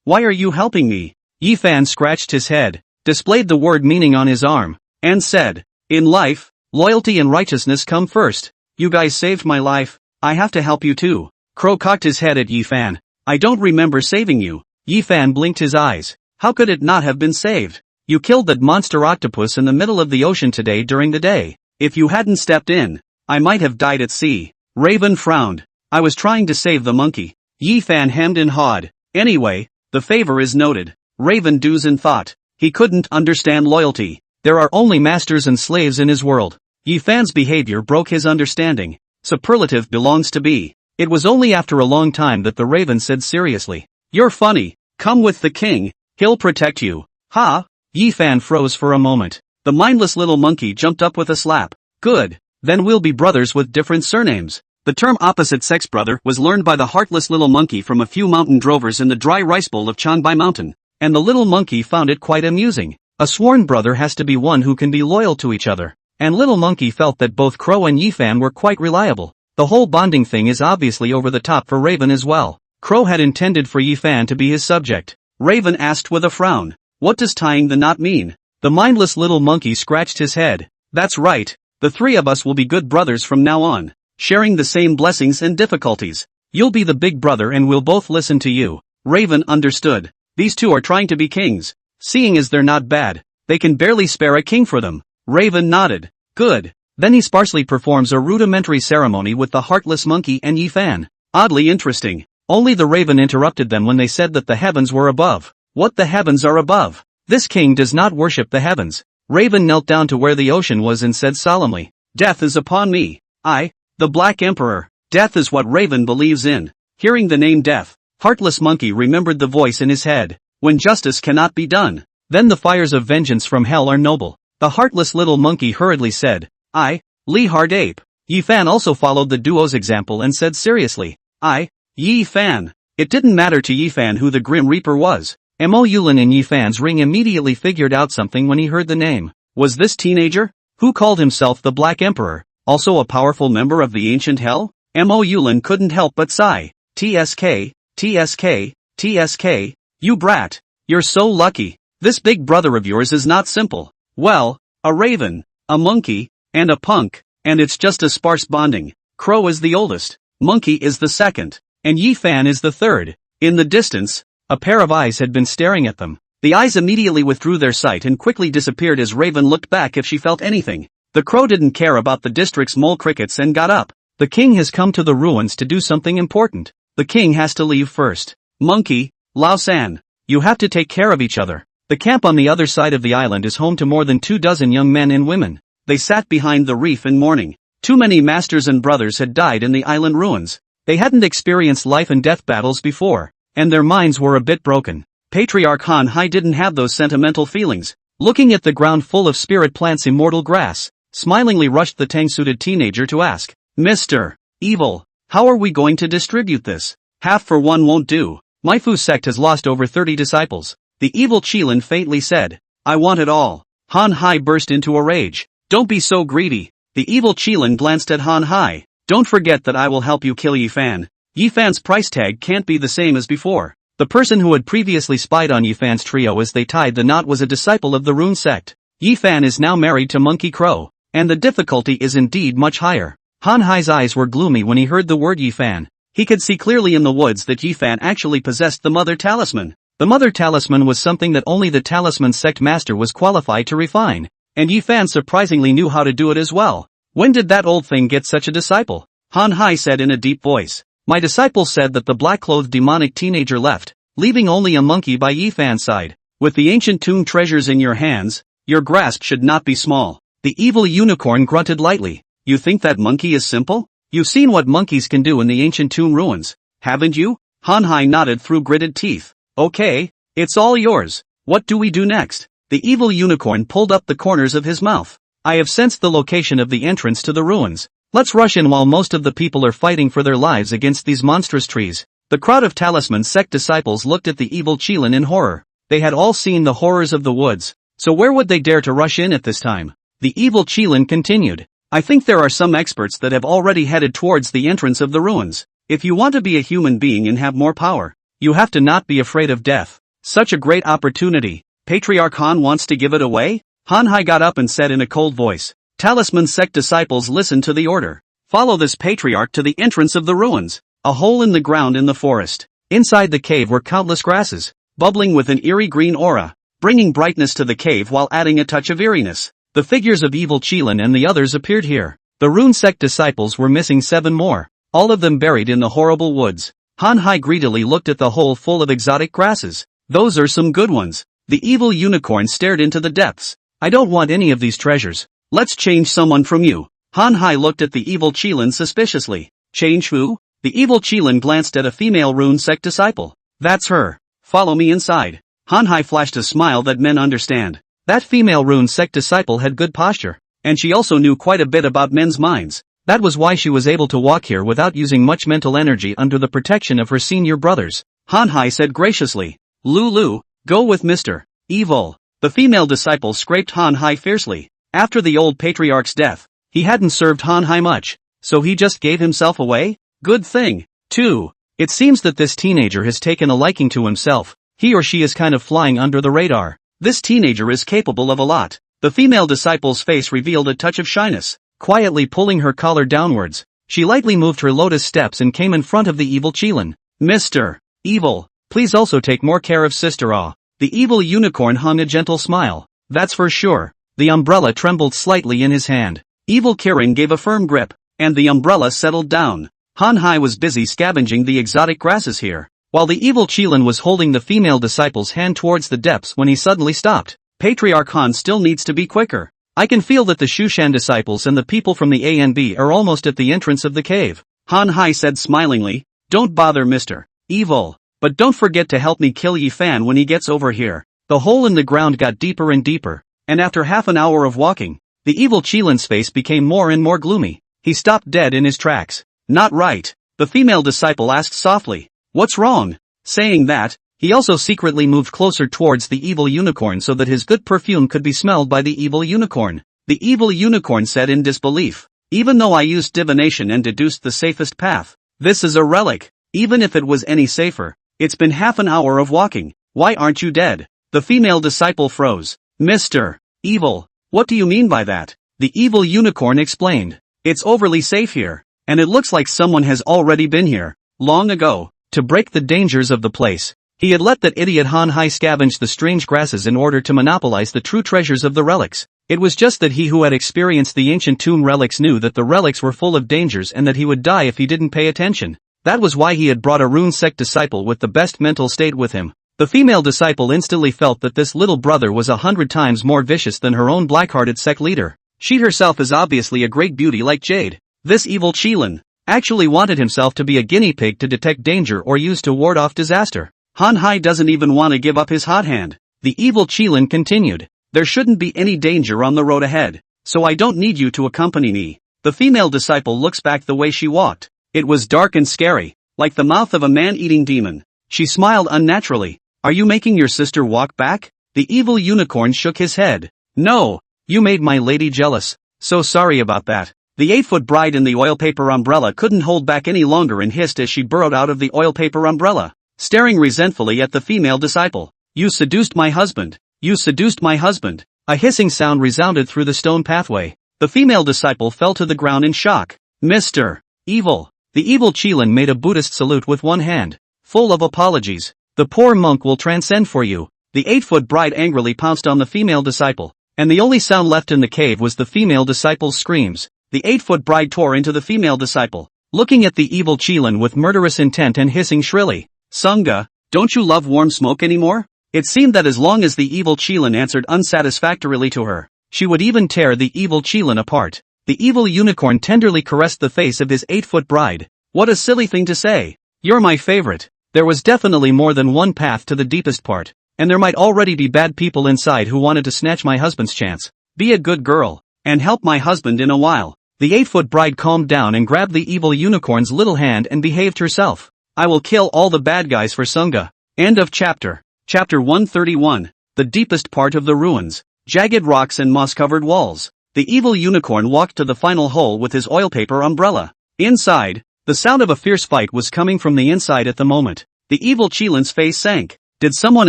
Why are you helping me? Yi Fan scratched his head, displayed the word meaning on his arm, and said, in life, loyalty and righteousness come first. You guys saved my life, I have to help you too. Crow cocked his head at Yi Fan. I don't remember saving you. Yi Fan blinked his eyes. How could it not have been saved? You killed that monster octopus in the middle of the ocean today during the day. If you hadn't stepped in, I might have died at sea. Raven frowned. I was trying to save the monkey. Yi Fan hemmed and hawed. Anyway, the favor is noted. Raven doos in thought. He couldn't understand loyalty. There are only masters and slaves in his world. Yi Fan's behavior broke his understanding. Superlative belongs to be. It was only after a long time that the Raven said seriously. You're funny. Come with the king. He'll protect you. Ha! Yi Fan froze for a moment. The mindless little monkey jumped up with a slap. Good. Then we'll be brothers with different surnames. The term opposite-sex brother was learned by the heartless little monkey from a few mountain drovers in the dry rice bowl of Changbai Mountain, and the little monkey found it quite amusing. A sworn brother has to be one who can be loyal to each other, and little monkey felt that both Crow and Yi Fan were quite reliable. The whole bonding thing is obviously over the top for Raven as well. Crow had intended for Yi Fan to be his subject. Raven asked with a frown, what does tying the knot mean? The mindless little monkey scratched his head. That's right, the 3 of us will be good brothers from now on, sharing the same blessings and difficulties. You'll be the big brother and we'll both listen to you. Raven understood. These 2 are trying to be kings. Seeing as they're not bad, they can barely spare a king for them. Raven nodded. Good. Then he sparsely performs a rudimentary ceremony with the heartless monkey and Yi Fan. Oddly interesting. Only the Raven interrupted them when they said that the heavens were above. What the heavens are above? This king does not worship the heavens. Raven knelt down to where the ocean was and said solemnly, "Death is upon me. I, the Black Emperor. Death is what Raven believes in." Hearing the name Death, Heartless Monkey remembered the voice in his head. When justice cannot be done, then the fires of vengeance from hell are noble. The heartless little monkey hurriedly said, "I, Li Hard Ape." Yi Fan also followed the duo's example and said seriously, "I, Yi Fan." It didn't matter to Yi Fan who the Grim Reaper was. Mo Yulin in Yi Fan's ring immediately figured out something when he heard the name. Was this teenager, who called himself the Black Emperor, also a powerful member of the ancient hell? Mo Yulin couldn't help but sigh. TSK, TSK, TSK, you brat. You're so lucky. This big brother of yours is not simple. Well, a raven, a monkey, and a punk, and it's just a sparse bonding. Crow is the oldest, Monkey is the second, and Yi Fan is the third. In the distance, a pair of eyes had been staring at them. The eyes immediately withdrew their sight and quickly disappeared as Raven looked back if she felt anything. The crow didn't care about the district's mole crickets and got up. The king has come to the ruins to do something important. The king has to leave first. Monkey, Lao San, you have to take care of each other. The camp on the other side of the island is home to more than 24 young men and women. They sat behind the reef in mourning. Too many masters and brothers had died in the island ruins. They hadn't experienced life and death battles before, and their minds were a bit broken. Patriarch Han Hai didn't have those sentimental feelings. Looking at the ground full of spirit plants, immortal grass, smilingly rushed the tang-suited teenager to ask, "Mr. Evil, how are we going to distribute this? Half for one won't do. My Fu sect has lost over 30 disciples. The evil Qilin faintly said, "I want it all." Han Hai burst into a rage. "Don't be so greedy." The evil Qilin glanced at Han Hai. "Don't forget that I will help you kill Yi Fan. Yi Fan's price tag can't be the same as before." The person who had previously spied on Yi Fan's trio as they tied the knot was a disciple of the Rune sect. Yi Fan is now married to Monkey Crow, and the difficulty is indeed much higher. Han Hai's eyes were gloomy when he heard the word Yi Fan. He could see clearly in the woods that Yi Fan actually possessed the Mother Talisman. The Mother Talisman was something that only the Talisman sect master was qualified to refine, and Yi Fan surprisingly knew how to do it as well. When did that old thing get such a disciple? Han Hai said in a deep voice. "My disciple said that the black-clothed demonic teenager left, leaving only a monkey by Yi Fan's side. With the ancient tomb treasures in your hands, your grasp should not be small." The evil unicorn grunted lightly. "You think that monkey is simple? You've seen what monkeys can do in the ancient tomb ruins, haven't you?" Han Hai nodded through gritted teeth. "Okay, it's all yours. What do we do next?" The evil unicorn pulled up the corners of his mouth. "I have sensed the location of the entrance to the ruins. Let's rush in while most of the people are fighting for their lives against these monstrous trees." The crowd of Talisman sect disciples looked at the evil Qilin in horror. They had all seen the horrors of the woods, so where would they dare to rush in at this time? The evil Qilin continued. "I think there are some experts that have already headed towards the entrance of the ruins. If you want to be a human being and have more power, you have to not be afraid of death. Such a great opportunity. Patriarch Han wants to give it away?" Han Hai got up and said in a cold voice. Talisman sect disciples listened to the order. "Follow this patriarch to the entrance of the ruins." A hole in the ground in the forest. Inside the cave were countless grasses, bubbling with an eerie green aura, bringing brightness to the cave while adding a touch of eeriness. The figures of evil Qilin and the others appeared here. The Rune sect disciples were missing 7 more, all of them buried in the horrible woods. Han Hai greedily looked at the hole full of exotic grasses. "Those are some good ones." The evil unicorn stared into the depths. "I don't want any of these treasures. Let's change someone from you." Han Hai looked at the evil Qilin suspiciously. "Change who?" The evil Qilin glanced at a female Rune sect disciple. "That's her. Follow me inside." Han Hai flashed a smile that men understand. That female Rune sect disciple had good posture, and she also knew quite a bit about men's minds. That was why she was able to walk here without using much mental energy under the protection of her senior brothers. Han Hai said graciously, "Lulu, go with Mr. Evil." The female disciple scraped Han Hai fiercely. After the old patriarch's death, he hadn't served Han Hai much, so he just gave himself away? Good thing, too. It seems that this teenager has taken a liking to himself. He or she is kind of flying under the radar. This teenager is capable of a lot. The female disciple's face revealed a touch of shyness. Quietly pulling her collar downwards, she lightly moved her lotus steps and came in front of the evil Qilin. "Mr. Evil, please also take more care of Sister Ah." The evil unicorn hung a gentle smile. "That's for sure." The umbrella trembled slightly in his hand. Evil Kirin gave a firm grip, and the umbrella settled down. Han Hai was busy scavenging the exotic grasses here, while the evil Qilin was holding the female disciple's hand towards the depths when he suddenly stopped. Patriarch Han still needs to be quicker. I can feel that the Shushan disciples and the people from the ANB are almost at the entrance of the cave. Han Hai said smilingly, don't bother Mr. Evil. But don't forget to help me kill Yi Fan when he gets over here. The hole in the ground got deeper and deeper, and after half an hour of walking, the evil Qilin's face became more and more gloomy. He stopped dead in his tracks. Not right. The female disciple asked softly. What's wrong? Saying that, he also secretly moved closer towards the evil unicorn so that his good perfume could be smelled by the evil unicorn. The evil unicorn said in disbelief. Even though I used divination and deduced the safest path, this is a relic. Even if it was any safer, it's been half an hour of walking. Why aren't you dead? The female disciple froze. Mr. Evil, what do you mean by that? The evil unicorn explained. It's overly safe here, and it looks like someone has already been here, long ago, to break the dangers of the place. He had let that idiot Han Hai scavenge the strange grasses in order to monopolize the true treasures of the relics. It was just that he who had experienced the ancient tomb relics knew that the relics were full of dangers and that he would die if he didn't pay attention. That was why he had brought a rune sect disciple with the best mental state with him. The female disciple instantly felt that this little brother was 100 times more vicious than her own black-hearted sect leader. She herself is obviously a great beauty like Jade. This evil Qilin actually wanted himself to be a guinea pig to detect danger or use to ward off disaster. Han Hai doesn't even want to give up his hot hand. The evil Qilin continued. There shouldn't be any danger on the road ahead, so I don't need you to accompany me. The female disciple looks back the way she walked. It was dark and scary, like the mouth of a man-eating demon. She smiled unnaturally. Are you making your sister walk back? The evil unicorn shook his head. No, you made my lady jealous. So sorry about that. The 8-foot bride in the oil paper umbrella couldn't hold back any longer and hissed as she burrowed out of the oil paper umbrella, staring resentfully at the female disciple. You seduced my husband. You seduced my husband. A hissing sound resounded through the stone pathway. The female disciple fell to the ground in shock. Mr. Evil. The evil Qilin made a Buddhist salute with one hand, full of apologies. The poor monk will transcend for you. The 8-foot bride angrily pounced on the female disciple, and the only sound left in the cave was the female disciple's screams. The 8-foot bride tore into the female disciple, looking at the evil Qilin with murderous intent and hissing shrilly. Sunga, don't you love warm smoke anymore? It seemed that as long as the evil Qilin answered unsatisfactorily to her, she would even tear the evil Qilin apart. The evil unicorn tenderly caressed the face of his 8-foot bride. What a silly thing to say. You're my favorite. There was definitely more than one path to the deepest part, and there might already be bad people inside who wanted to snatch my husband's chance. Be a good girl, and help my husband in a while. The 8-foot bride calmed down and grabbed the evil unicorn's little hand and behaved herself. I will kill all the bad guys for Sunga. End of chapter. Chapter 131. The deepest part of the ruins. Jagged rocks and moss-covered walls. The evil unicorn walked to the final hole with his oil paper umbrella. Inside, the sound of a fierce fight was coming from the inside at the moment. The evil Qilin's face sank. Did someone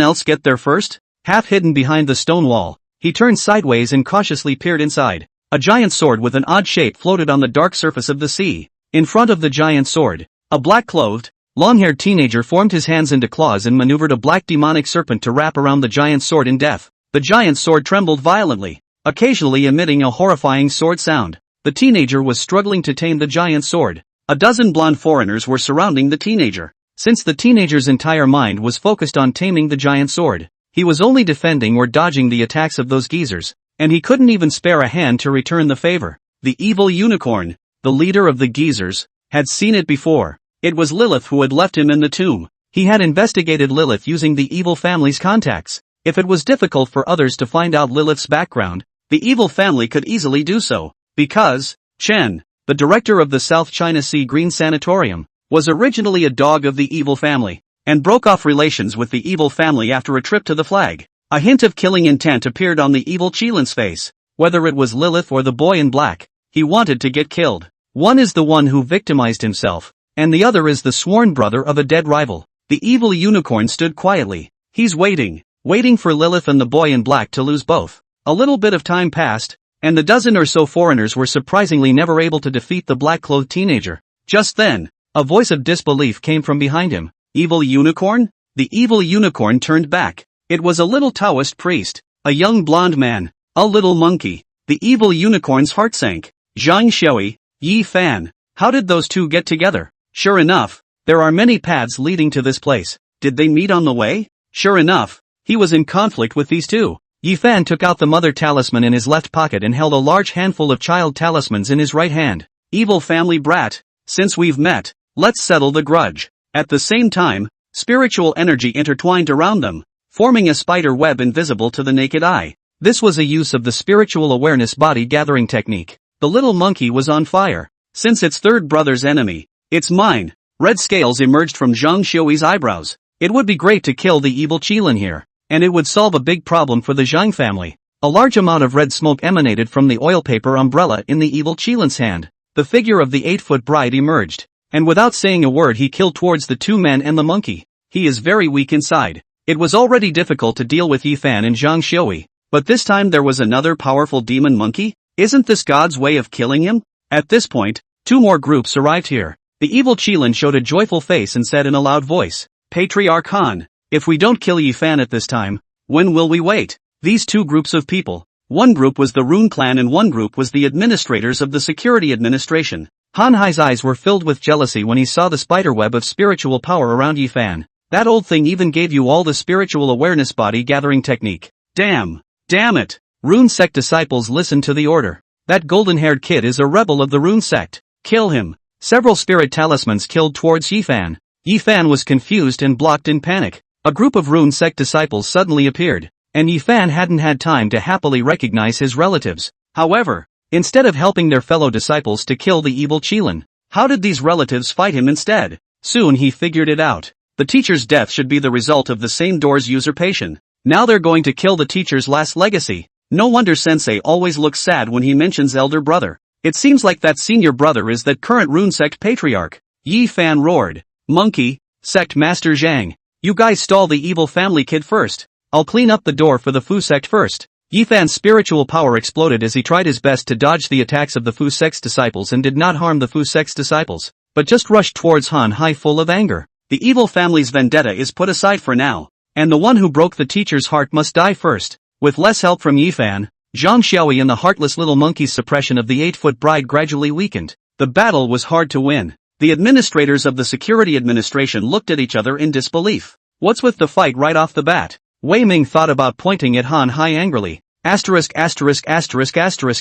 else get there first? Half hidden behind the stone wall, he turned sideways and cautiously peered inside. A giant sword with an odd shape floated on the dark surface of the sea. In front of the giant sword, a black-clothed, long-haired teenager formed his hands into claws and maneuvered a black demonic serpent to wrap around the giant sword in death. The giant sword trembled violently, occasionally emitting a horrifying sword sound. The teenager was struggling to tame the giant sword. A dozen blonde foreigners were surrounding the teenager. Since the teenager's entire mind was focused on taming the giant sword, he was only defending or dodging the attacks of those geezers, and he couldn't even spare a hand to return the favor. The evil unicorn, the leader of the geezers, had seen it before. It was Lilith who had left him in the tomb. He had investigated Lilith using the evil family's contacts. If it was difficult for others to find out Lilith's background, the evil family could easily do so, because Chen, the director of the South China Sea Green Sanatorium, was originally a dog of the evil family, and broke off relations with the evil family after a trip to the flag. A hint of killing intent appeared on the evil Qilin's face. Whether it was Lilith or the boy in black, he wanted to get killed. One is the one who victimized himself, and the other is the sworn brother of a dead rival. The evil unicorn stood quietly. He's waiting for Lilith and the boy in black to lose both. A little bit of time passed, and the dozen or so foreigners were surprisingly never able to defeat the black-clothed teenager. Just then, a voice of disbelief came from behind him. Evil unicorn? The evil unicorn turned back. It was a little Taoist priest, a young blonde man, a little monkey. The evil unicorn's heart sank. Zhang Shui, Yi Fan. How did those two get together? Sure enough, there are many paths leading to this place. Did they meet on the way? Sure enough, he was in conflict with these two. Yifan took out the mother talisman in his left pocket and held a large handful of child talismans in his right hand. Evil family brat, since we've met, let's settle the grudge. At the same time, spiritual energy intertwined around them, forming a spider web invisible to the naked eye. This was a use of the spiritual awareness body gathering technique. The little monkey was on fire. Since its third brother's enemy, it's mine. Red scales emerged from Zhang Xiui's eyebrows. It would be great to kill the evil Qilin here, and it would solve a big problem for the Zhang family. A large amount of red smoke emanated from the oil paper umbrella in the evil Qilin's hand. The figure of the 8-foot bride emerged, and without saying a word he killed towards the two men and the monkey. He is very weak inside. It was already difficult to deal with Yifan and Zhang Xiui, but this time there was another powerful demon monkey? Isn't this God's way of killing him? At this point, two more groups arrived here. The evil Qilin showed a joyful face and said in a loud voice, Patriarch Han, if we don't kill Yifan at this time, when will we wait? These two groups of people. One group was the Rune clan and one group was the administrators of the security administration. Han Hai's eyes were filled with jealousy when he saw the spiderweb of spiritual power around Yifan. That old thing even gave you all the spiritual awareness body gathering technique. Damn it. Rune sect disciples listened to the order. That golden-haired kid is a rebel of the Rune sect. Kill him. Several spirit talismans killed towards Yifan. Yifan was confused and blocked in panic. A group of Rune sect disciples suddenly appeared, and Yifan hadn't had time to happily recognize his relatives. However, instead of helping their fellow disciples to kill the evil Qilin, how did these relatives fight him instead? Soon he figured it out. The teacher's death should be the result of the same door's usurpation. Now they're going to kill the teacher's last legacy. No wonder Sensei always looks sad when he mentions elder brother. It seems like that senior brother is that current Rune sect patriarch. Yifan roared. Monkey, sect master Zhang, you guys stall the evil family kid first. I'll clean up the door for the Fu sect first. Yifan's spiritual power exploded as he tried his best to dodge the attacks of the Fu sect's disciples and did not harm the Fu sect's disciples, but just rushed towards Han Hai full of anger. The evil family's vendetta is put aside for now, and the one who broke the teacher's heart must die first. With less help from Yifan, Zhang Xiaoi and the heartless little monkey's suppression of the 8-foot bride gradually weakened. The battle was hard to win. The administrators of the security administration looked at each other in disbelief. What's with the fight right off the bat? Wei Ming thought about pointing at Han Hai angrily.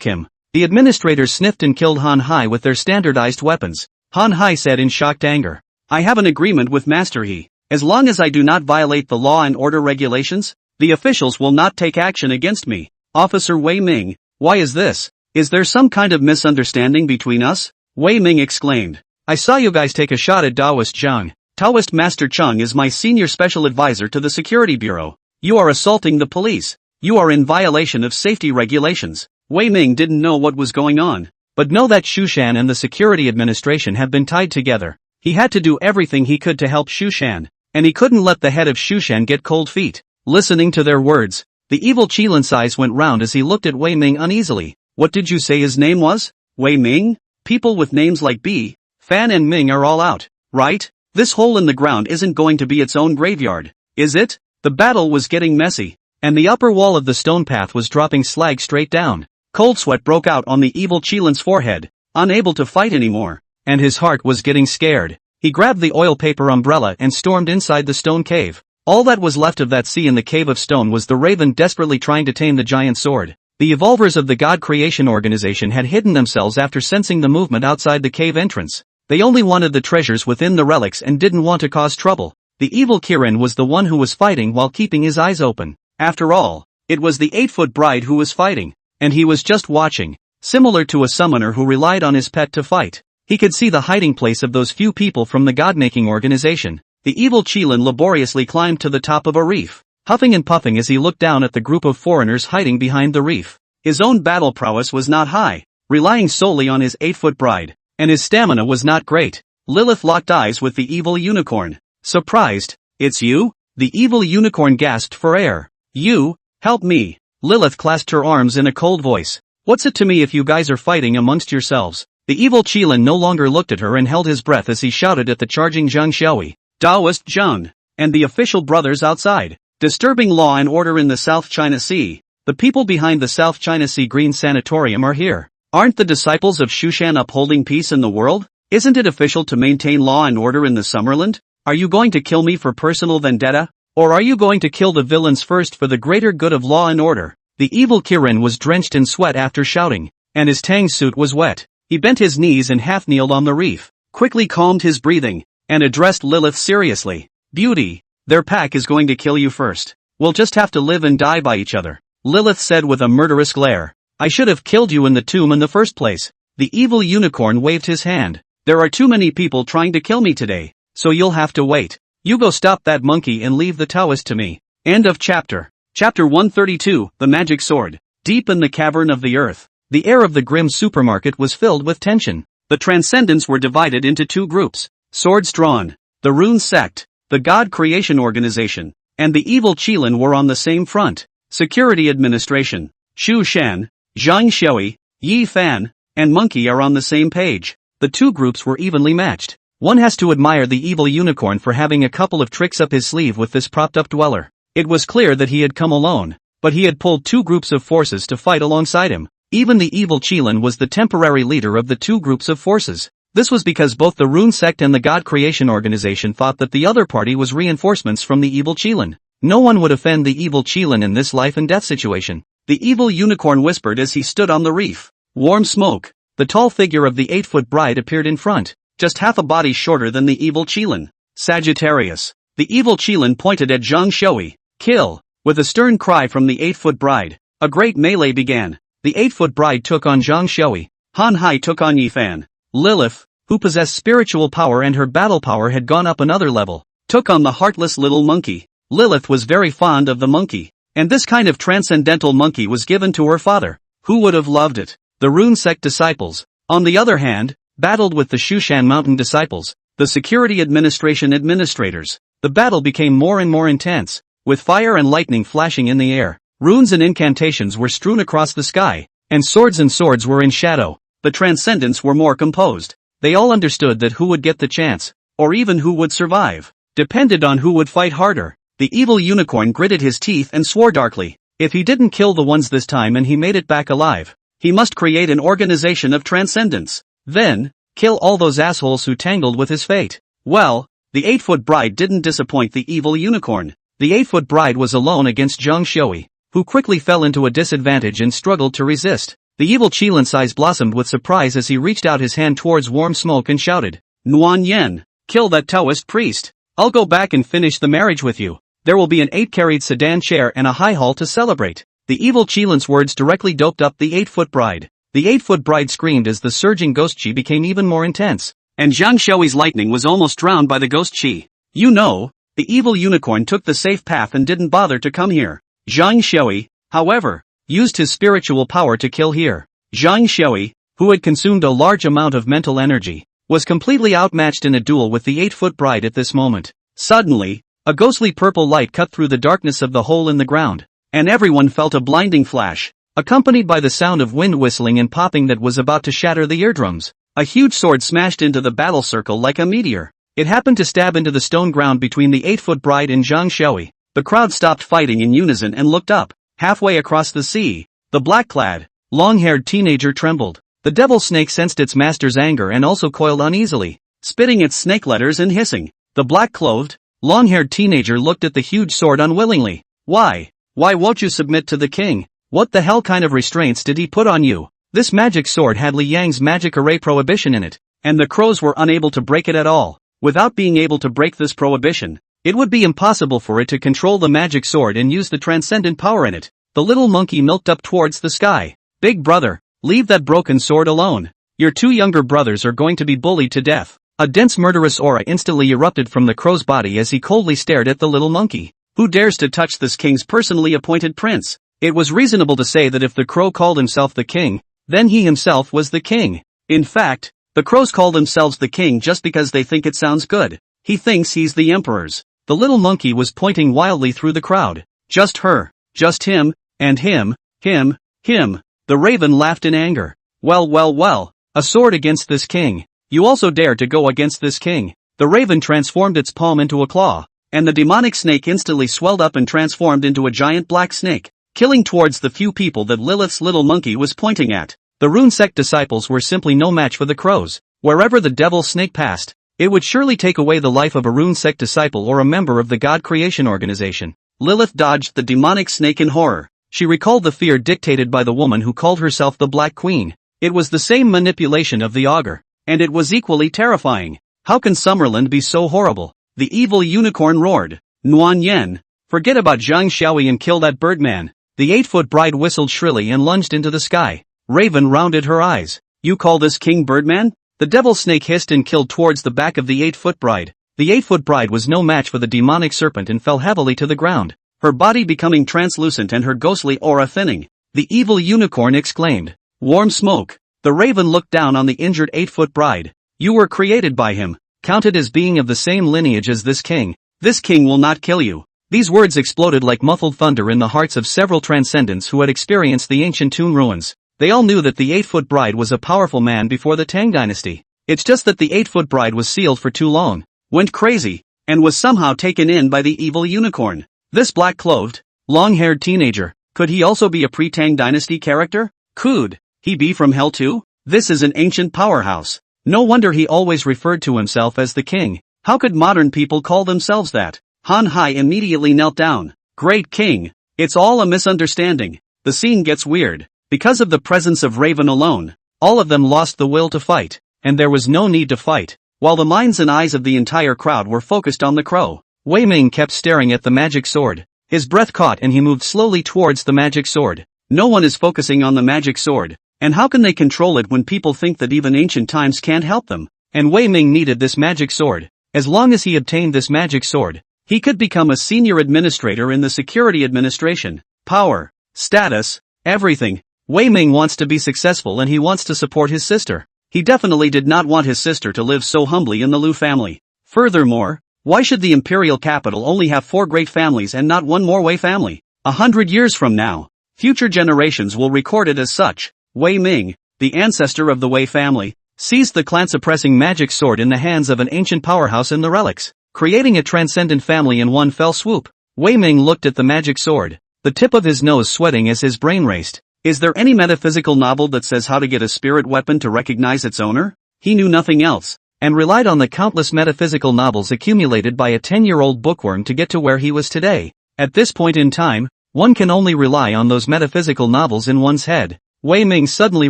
Him. The administrators sniffed and killed Han Hai with their standardized weapons. Han Hai said in shocked anger, I have an agreement with Master He. As long as I do not violate the law and order regulations, the officials will not take action against me. Officer Wei Ming, why is this? Is there some kind of misunderstanding between us? Wei Ming exclaimed. I saw you guys take a shot at Taoist Zhang. Taoist Master Chung is my senior special advisor to the Security Bureau. You are assaulting the police. You are in violation of safety regulations. Wei Ming didn't know what was going on, but know that Shushan and the security administration have been tied together. He had to do everything he could to help Shushan, and he couldn't let the head of Shushan get cold feet. Listening to their words, the evil Qilin's eyes went round as he looked at Wei Ming uneasily. What did you say his name was? Wei Ming? People with names like B, Fan and Ming are all out, right? This hole in the ground isn't going to be its own graveyard, is it? The battle was getting messy, and the upper wall of the stone path was dropping slag straight down. Cold sweat broke out on the evil Qilin's forehead, unable to fight anymore, and his heart was getting scared. He grabbed the oil paper umbrella and stormed inside the stone cave. All that was left of that sea in the cave of stone was the raven desperately trying to tame the giant sword. The evolvers of the God Creation Organization had hidden themselves after sensing the movement outside the cave entrance. They only wanted the treasures within the relics and didn't want to cause trouble. The evil Kirin was the one who was fighting while keeping his eyes open. After all, it was the 8-foot bride who was fighting, and he was just watching, similar to a summoner who relied on his pet to fight. He could see the hiding place of those few people from the God-making organization. The evil Qilin laboriously climbed to the top of a reef, huffing and puffing as he looked down at the group of foreigners hiding behind the reef. His own battle prowess was not high, relying solely on his 8-foot bride, and his stamina was not great. Lilith locked eyes with the evil unicorn. Surprised, it's you? The evil unicorn gasped for air. You, help me. Lilith clasped her arms in a cold voice. What's it to me if you guys are fighting amongst yourselves? The evil Qilin no longer looked at her and held his breath as he shouted at the charging Zhang Xiaoi, Taoist Zhang, and the official brothers outside. Disturbing law and order in the South China Sea. The people behind the South China Sea Green Sanatorium are here. Aren't the disciples of Shushan upholding peace in the world? Isn't it official to maintain law and order in the Summerland? Are you going to kill me for personal vendetta? Or are you going to kill the villains first for the greater good of law and order? The evil Kirin was drenched in sweat after shouting, and his tang suit was wet. He bent his knees and half-kneeled on the reef, quickly calmed his breathing, and addressed Lilith seriously. Beauty, their pack is going to kill you first. We'll just have to live and die by each other. Lilith said with a murderous glare. I should have killed you in the tomb in the first place. The evil unicorn waved his hand. There are too many people trying to kill me today, so you'll have to wait. You go stop that monkey and leave the Taoist to me. End of chapter. Chapter 132, The Magic Sword. Deep in the cavern of the earth, the air of the grim supermarket was filled with tension. The Transcendents were divided into two groups. Swords drawn. The Rune Sect, the God Creation Organization, and the evil Qilin were on the same front. Security Administration. Shu Shan, Zhang Shui, Yi Fan, and Monkey are on the same page. The two groups were evenly matched. One has to admire the evil unicorn for having a couple of tricks up his sleeve with this propped-up dweller. It was clear that he had come alone, but he had pulled two groups of forces to fight alongside him. Even the evil Qilin was the temporary leader of the two groups of forces. This was because both the Rune Sect and the God Creation Organization thought that the other party was reinforcements from the evil Qilin. No one would offend the evil Qilin in this life and death situation. The evil unicorn whispered as he stood on the reef. Warm smoke. The tall figure of the 8-foot bride appeared in front, just half a body shorter than the evil Qilin. Sagittarius. The evil Qilin pointed at Zhang Shui. Kill. With a stern cry from the 8-foot bride, a great melee began. The 8-foot bride took on Zhang Shui. Han Hai took on Yi Fan. Lilith, who possessed spiritual power and her battle power had gone up another level, took on the heartless little monkey. Lilith was very fond of the monkey, and this kind of transcendental monkey was given to her father. Who would have loved it? The Rune Sect disciples, on the other hand, battled with the Shushan Mountain disciples, the Security Administration administrators. The battle became more and more intense, with fire and lightning flashing in the air. Runes and incantations were strewn across the sky, and swords were in shadow. The Transcendents were more composed. They all understood that who would get the chance, or even who would survive, depended on who would fight harder. The evil unicorn gritted his teeth and swore darkly. If he didn't kill the ones this time and he made it back alive, he must create an organization of Transcendents. Then, kill all those assholes who tangled with his fate. Well, the 8-foot bride didn't disappoint the evil unicorn. The 8-foot bride was alone against Zhang Shui, who quickly fell into a disadvantage and struggled to resist. The evil Qilin's eyes blossomed with surprise as he reached out his hand towards warm smoke and shouted, Nuan Yen, kill that Taoist priest. I'll go back and finish the marriage with you. There will be an 8-carried sedan chair and a high hall to celebrate. The evil Qilin's words directly doped up the 8-foot bride. The 8-foot bride screamed as the surging ghost chi became even more intense, and Zhang Shui's lightning was almost drowned by the ghost chi. You know, the evil unicorn took the safe path and didn't bother to come here. Zhang Shui, however, used his spiritual power to kill here. Zhang Shui, who had consumed a large amount of mental energy, was completely outmatched in a duel with the 8-foot bride at this moment. Suddenly, a ghostly purple light cut through the darkness of the hole in the ground, and everyone felt a blinding flash, accompanied by the sound of wind whistling and popping that was about to shatter the eardrums. A huge sword smashed into the battle circle like a meteor. It happened to stab into the stone ground between the 8-foot bride and Zhang Shui. The crowd stopped fighting in unison and looked up. Halfway across the sea, the black-clad, long-haired teenager trembled. The devil snake sensed its master's anger and also coiled uneasily, spitting its snake letters and hissing. The black-clothed, long-haired teenager looked at the huge sword unwillingly. Why won't you submit to the king? What the hell kind of restraints did he put on you? This magic sword had Li Yang's magic array prohibition in it, and the crows were unable to break it at all. Without being able to break this prohibition, it would be impossible for it to control the magic sword and use the transcendent power in it. The little monkey milked up towards the sky. Big brother, leave that broken sword alone. Your two younger brothers are going to be bullied to death. A dense murderous aura instantly erupted from the crow's body as he coldly stared at the little monkey. Who dares to touch this king's personally appointed prince? It was reasonable to say that if the crow called himself the king, then he himself was the king. In fact, the crows call themselves the king just because they think it sounds good. He thinks he's the emperor's. The little monkey was pointing wildly through the crowd. Just her, just him, and him. The raven laughed in anger. Well, a sword against this king. You also dare to go against this king. The raven transformed its palm into a claw, and the demonic snake instantly swelled up and transformed into a giant black snake, killing towards the few people that Lilith's little monkey was pointing at. The Rune Sect disciples were simply no match for the crows. Wherever the devil snake passed, It would surely take away the life of a rune sect disciple or a member of the God creation organization. Lilith dodged the demonic snake in horror. She recalled the fear dictated by the woman who called herself the Black Queen. It was the same manipulation of the augur. And it was equally terrifying. How can Summerland be so horrible? The evil unicorn roared. Nuan Yen, forget about Zhang Xiaoyi and kill that birdman. The 8-foot bride whistled shrilly and lunged into the sky. Raven rounded her eyes. You call this King Birdman? The devil snake hissed and killed towards the back of the 8-foot bride. The 8-foot bride was no match for the demonic serpent and fell heavily to the ground, her body becoming translucent and her ghostly aura thinning. The evil unicorn exclaimed. Warm smoke. The raven looked down on the injured 8-foot bride. You were created by him, counted as being of the same lineage as this king. This king will not kill you. These words exploded like muffled thunder in the hearts of several transcendents who had experienced the ancient tomb ruins. They all knew that the 8-foot bride was a powerful man before the Tang dynasty. It's just that the 8-foot bride was sealed for too long, went crazy, and was somehow taken in by the evil unicorn. This black-clothed, long-haired teenager, could he also be a pre-Tang dynasty character? Could he be from hell too? This is an ancient powerhouse. No wonder he always referred to himself as the king. How could modern people call themselves that? Han Hai immediately knelt down. Great king. It's all a misunderstanding. The scene gets weird. Because of the presence of Raven alone, all of them lost the will to fight, and there was no need to fight. While the minds and eyes of the entire crowd were focused on the crow, Wei Ming kept staring at the magic sword. His breath caught and he moved slowly towards the magic sword. No one is focusing on the magic sword, and how can they control it when people think that even ancient times can't help them? And Wei Ming needed this magic sword. As long as he obtained this magic sword, he could become a senior administrator in the security administration. Power, status, everything. Wei Ming wants to be successful and he wants to support his sister. He definitely did not want his sister to live so humbly in the Lu family. Furthermore, why should the imperial capital only have 4 great families and not one more Wei family? 100 years from now, future generations will record it as such. Wei Ming, the ancestor of the Wei family, seized the clan-suppressing magic sword in the hands of an ancient powerhouse in the relics, creating a transcendent family in one fell swoop. Wei Ming looked at the magic sword, the tip of his nose sweating as his brain raced. Is there any metaphysical novel that says how to get a spirit weapon to recognize its owner? He knew nothing else, and relied on the countless metaphysical novels accumulated by a 10-year-old bookworm to get to where he was today. At this point in time, one can only rely on those metaphysical novels in one's head. Wei Ming suddenly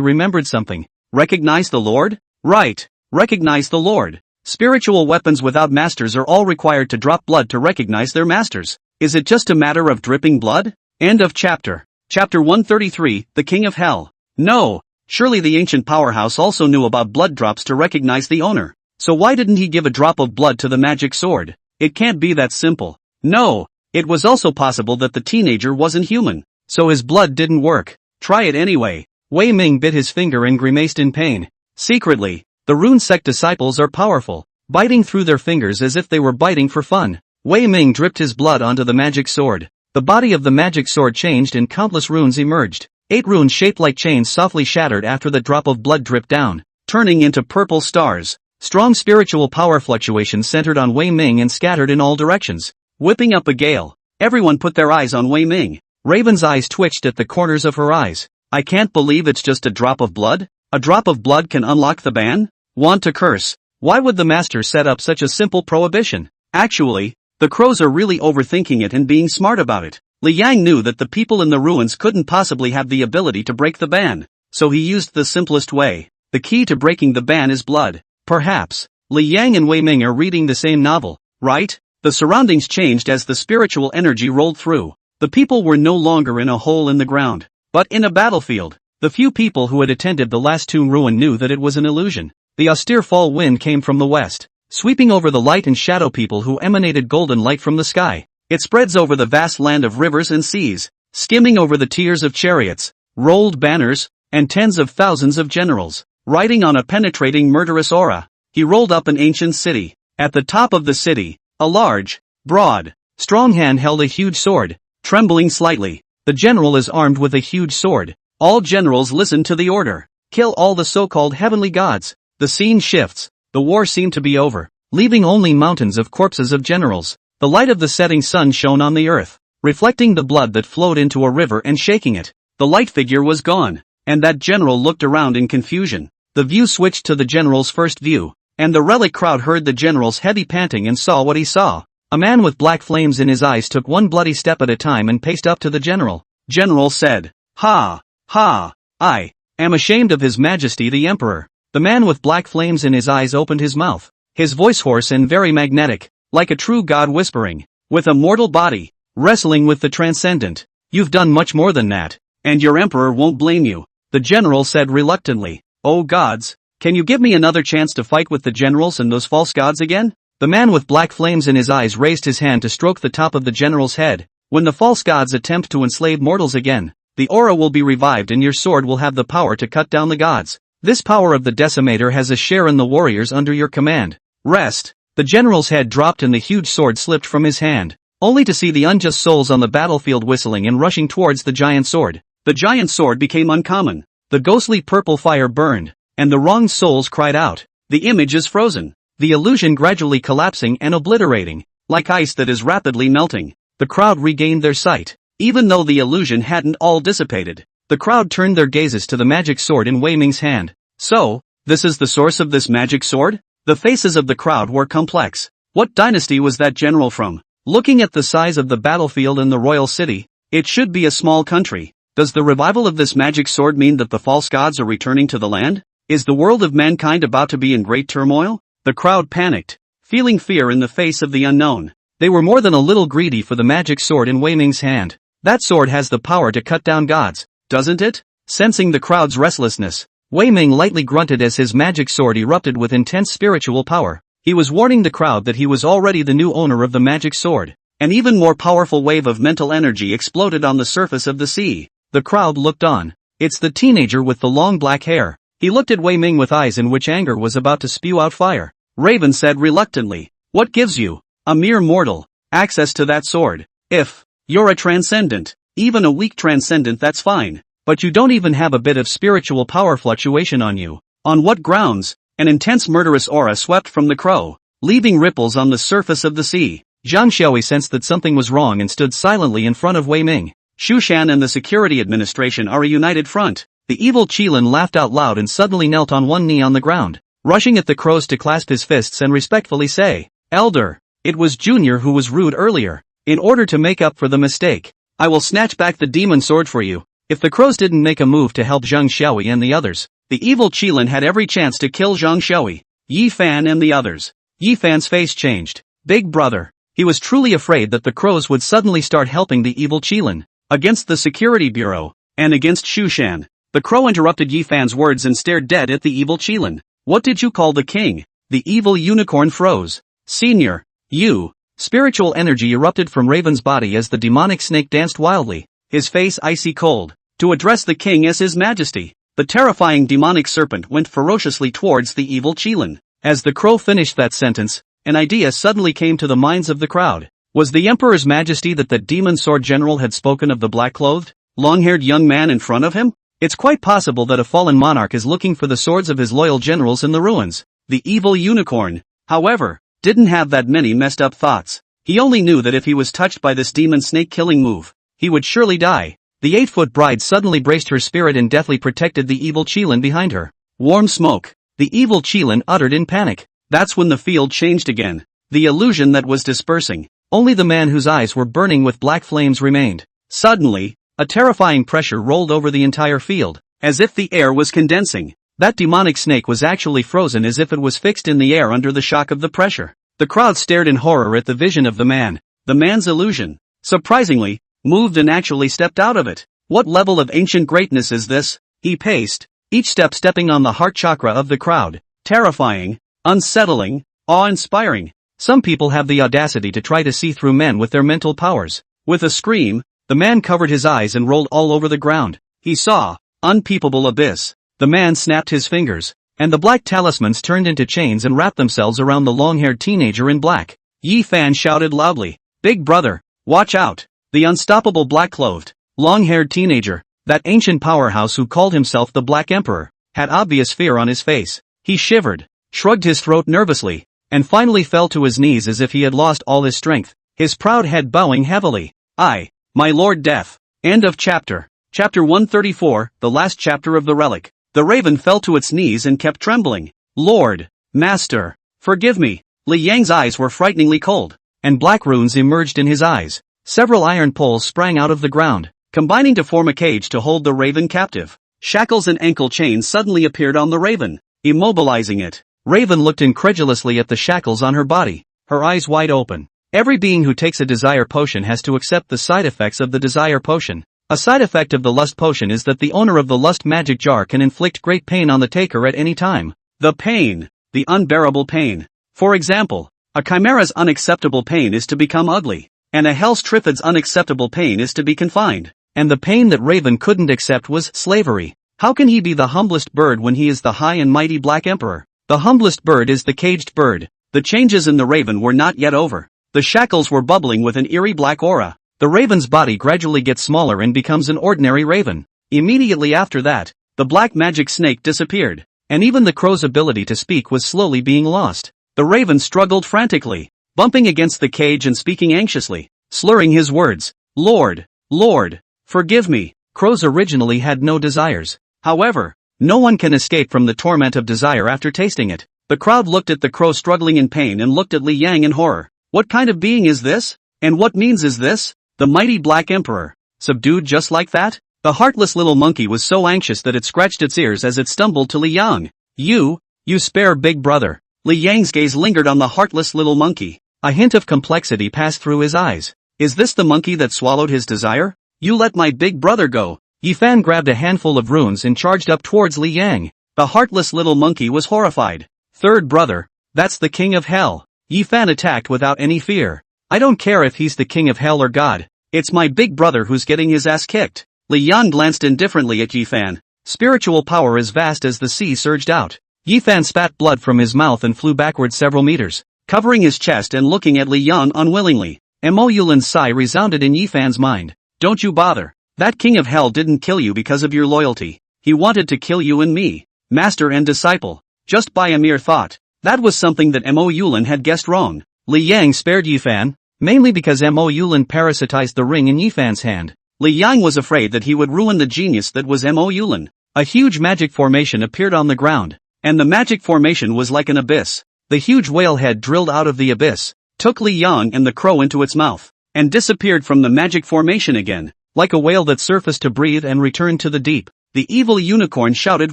remembered something. Recognize the Lord? Right, recognize the Lord. Spiritual weapons without masters are all required to drop blood to recognize their masters. Is it just a matter of dripping blood? End of chapter. Chapter 133, The King of Hell. No, surely the ancient powerhouse also knew about blood drops to recognize the owner. So why didn't he give a drop of blood to the magic sword? It can't be that simple. No, it was also possible that the teenager wasn't human, so his blood didn't work. Try it anyway. Wei Ming bit his finger and grimaced in pain. Secretly, the rune sect disciples are powerful, biting through their fingers as if they were biting for fun. Wei Ming dripped his blood onto the magic sword. The body of the magic sword changed and countless runes emerged. 8 runes shaped like chains softly shattered after the drop of blood dripped down, turning into purple stars. Strong spiritual power fluctuations centered on Wei Ming and scattered in all directions, whipping up a gale. Everyone put their eyes on Wei Ming. Raven's eyes twitched at the corners of her eyes. I can't believe it's just a drop of blood? A drop of blood can unlock the ban? Want to curse? Why would the master set up such a simple prohibition? Actually, the crows are really overthinking it and being smart about it. Li Yang knew that the people in the ruins couldn't possibly have the ability to break the ban, so he used the simplest way. The key to breaking the ban is blood. Perhaps, Li Yang and Wei Ming are reading the same novel, right? The surroundings changed as the spiritual energy rolled through. The people were no longer in a hole in the ground, but in a battlefield. The few people who had attended the last tomb ruin knew that it was an illusion. The austere fall wind came from the west, sweeping over the light and shadow people who emanated golden light from the sky. It spreads over the vast land of rivers and seas, skimming over the tiers of chariots, rolled banners, and tens of thousands of generals, riding on a penetrating murderous aura. He rolled up an ancient city. At the top of the city, a large, broad, strong hand held a huge sword, trembling slightly. The general is armed with a huge sword. All generals listen to the order. Kill all the so-called heavenly gods. The scene shifts. The war seemed to be over, leaving only mountains of corpses of generals. The light of the setting sun shone on the earth, reflecting the blood that flowed into a river and shaking it. The light figure was gone, and that general looked around in confusion. The view switched to the general's first view. And the relic crowd heard the general's heavy panting and saw what he saw. A man with black flames in his eyes took one bloody step at a time and paced up to the general. General said, "Ha! Ha! I am ashamed of His Majesty the Emperor." The man with black flames in his eyes opened his mouth, his voice hoarse and very magnetic, like a true god whispering, "With a mortal body, wrestling with the transcendent, you've done much more than that, and your emperor won't blame you." The general said reluctantly, "Oh gods, can you give me another chance to fight with the generals and those false gods again?" The man with black flames in his eyes raised his hand to stroke the top of the general's head. "When the false gods attempt to enslave mortals again, the aura will be revived and your sword will have the power to cut down the gods. This power of the decimator has a share in the warriors under your command. Rest." The general's head dropped and the huge sword slipped from his hand, only to see the unjust souls on the battlefield whistling and rushing towards the giant sword. The giant sword became uncommon. The ghostly purple fire burned, and the wronged souls cried out. The image is frozen, the illusion gradually collapsing and obliterating, like ice that is rapidly melting. The crowd regained their sight, even though the illusion hadn't all dissipated. The crowd turned their gazes to the magic sword in Wei Ming's hand. "So, this is the source of this magic sword?" The faces of the crowd were complex. What dynasty was that general from? Looking at the size of the battlefield and the royal city, it should be a small country. Does the revival of this magic sword mean that the false gods are returning to the land? Is the world of mankind about to be in great turmoil? The crowd panicked, feeling fear in the face of the unknown. They were more than a little greedy for the magic sword in Wei Ming's hand. That sword has the power to cut down gods, doesn't it? Sensing the crowd's restlessness, Wei Ming lightly grunted as his magic sword erupted with intense spiritual power. He was warning the crowd that he was already the new owner of the magic sword. An even more powerful wave of mental energy exploded on the surface of the sea. The crowd looked on. It's the teenager with the long black hair. He looked at Wei Ming with eyes in which anger was about to spew out fire. Raven said reluctantly, "What gives you, a mere mortal, access to that sword? If you're a transcendent, even a weak transcendent, that's fine. But you don't even have a bit of spiritual power fluctuation on you. On what grounds?" An intense murderous aura swept from the crow, leaving ripples on the surface of the sea. Zhang Xiaoyi sensed that something was wrong and stood silently in front of Wei Ming. Shushan and the security administration are a united front. The evil Qilin laughed out loud and suddenly knelt on one knee on the ground, rushing at the crows to clasp his fists and respectfully say, "Elder, it was Junior who was rude earlier. In order to make up for the mistake, I will snatch back the demon sword for you." If the crows didn't make a move to help Zhang Xiaoyi and the others, the evil Qilin had every chance to kill Zhang Xiaoyi, Yi Fan and the others. Yi Fan's face changed. Big brother. He was truly afraid that the crows would suddenly start helping the evil Qilin against the security bureau, and against Shushan. The crow interrupted Yi Fan's words and stared dead at the evil Qilin. "What did you call the king?" The evil unicorn froze. "Senior, you." Spiritual energy erupted from Raven's body as the demonic snake danced wildly, his face icy cold. To address the king as His Majesty. The terrifying demonic serpent went ferociously towards the evil Qilin. As the crow finished that sentence, an idea suddenly came to the minds of the crowd. Was the Emperor's Majesty that the demon sword general had spoken of the black-clothed, long-haired young man in front of him? It's quite possible that a fallen monarch is looking for the swords of his loyal generals in the ruins. The evil unicorn, however, didn't have that many messed up thoughts. He only knew that if he was touched by this demon snake killing move, he would surely die. The 8-foot bride suddenly braced her spirit and deathly protected the evil Qilin behind her. Warm smoke. The evil Qilin uttered in panic. That's when the field changed again. The illusion that was dispersing. Only the man whose eyes were burning with black flames remained. Suddenly, a terrifying pressure rolled over the entire field, as if the air was condensing. That demonic snake was actually frozen as if it was fixed in the air under the shock of the pressure. The crowd stared in horror at the vision of the man. The man's illusion, surprisingly, moved and actually stepped out of it. What level of ancient greatness is this? He paced, each step stepping on the heart chakra of the crowd. Terrifying, unsettling, awe-inspiring. Some people have the audacity to try to see through men with their mental powers. With a scream, the man covered his eyes and rolled all over the ground. He saw unpeoplable abyss. The man snapped his fingers, and the black talismans turned into chains and wrapped themselves around the long-haired teenager in black. Yi Fan shouted loudly, "Big brother, watch out!" The unstoppable black-clothed, long-haired teenager, that ancient powerhouse who called himself the Black Emperor, had obvious fear on his face. He shivered, shrugged his throat nervously, and finally fell to his knees as if he had lost all his strength, his proud head bowing heavily. My Lord Death. End of chapter. Chapter 134, the last chapter of the relic. The raven fell to its knees and kept trembling. "Lord, Master, forgive me. Li Yang's eyes were frighteningly cold, and black runes emerged in his eyes. Several iron poles sprang out of the ground, combining to form a cage to hold the raven captive. Shackles and ankle chains suddenly appeared on the raven, immobilizing it. Raven looked incredulously at the shackles on her body, her eyes wide open. Every being who takes a desire potion has to accept the side effects of the desire potion. A side effect of the lust potion is that the owner of the lust magic jar can inflict great pain on the taker at any time. The pain. The unbearable pain. For example, a chimera's unacceptable pain is to become ugly, and a hell's triffid's unacceptable pain is to be confined. And the pain that Raven couldn't accept was slavery. How can he be the humblest bird when he is the high and mighty Black Emperor? The humblest bird is the caged bird. The changes in the raven were not yet over. The shackles were bubbling with an eerie black aura. The raven's body gradually gets smaller and becomes an ordinary raven. Immediately after that, the black magic snake disappeared, and even the crow's ability to speak was slowly being lost. The raven struggled frantically, bumping against the cage and speaking anxiously, slurring his words. Lord, Lord, forgive me. Crows originally had no desires. However, no one can escape from the torment of desire after tasting it. The crowd looked at the crow struggling in pain and looked at Li Yang in horror. What kind of being is this? And what means is this? The mighty Black Emperor. Subdued just like that? The heartless little monkey was so anxious that it scratched its ears as it stumbled to Li Yang. You spare big brother. Li Yang's gaze lingered on the heartless little monkey. A hint of complexity passed through his eyes. Is this the monkey that swallowed his desire? You let my big brother go. Yifan grabbed a handful of runes and charged up towards Li Yang. The heartless little monkey was horrified. Third brother, that's the king of hell. Yifan attacked without any fear. I don't care if he's the king of hell or God. It's my big brother who's getting his ass kicked. Li Yang glanced indifferently at Yifan. Spiritual power as vast as the sea surged out. Yifan spat blood from his mouth and flew backward several meters, covering his chest and looking at Li Yang unwillingly. Mo Yulin's sigh resounded in Yifan's mind. Don't you bother. That king of hell didn't kill you because of your loyalty. He wanted to kill you and me, master and disciple, just by a mere thought. That was something that Mo Yulin had guessed wrong. Li Yang spared Yifan, mainly because Mo Yulin parasitized the ring in Yifan's hand. Li Yang was afraid that he would ruin the genius that was Mo Yulin. A huge magic formation appeared on the ground, and the magic formation was like an abyss. The huge whale head drilled out of the abyss, took Li Yang and the crow into its mouth, and disappeared from the magic formation again, like a whale that surfaced to breathe and returned to the deep. The evil unicorn shouted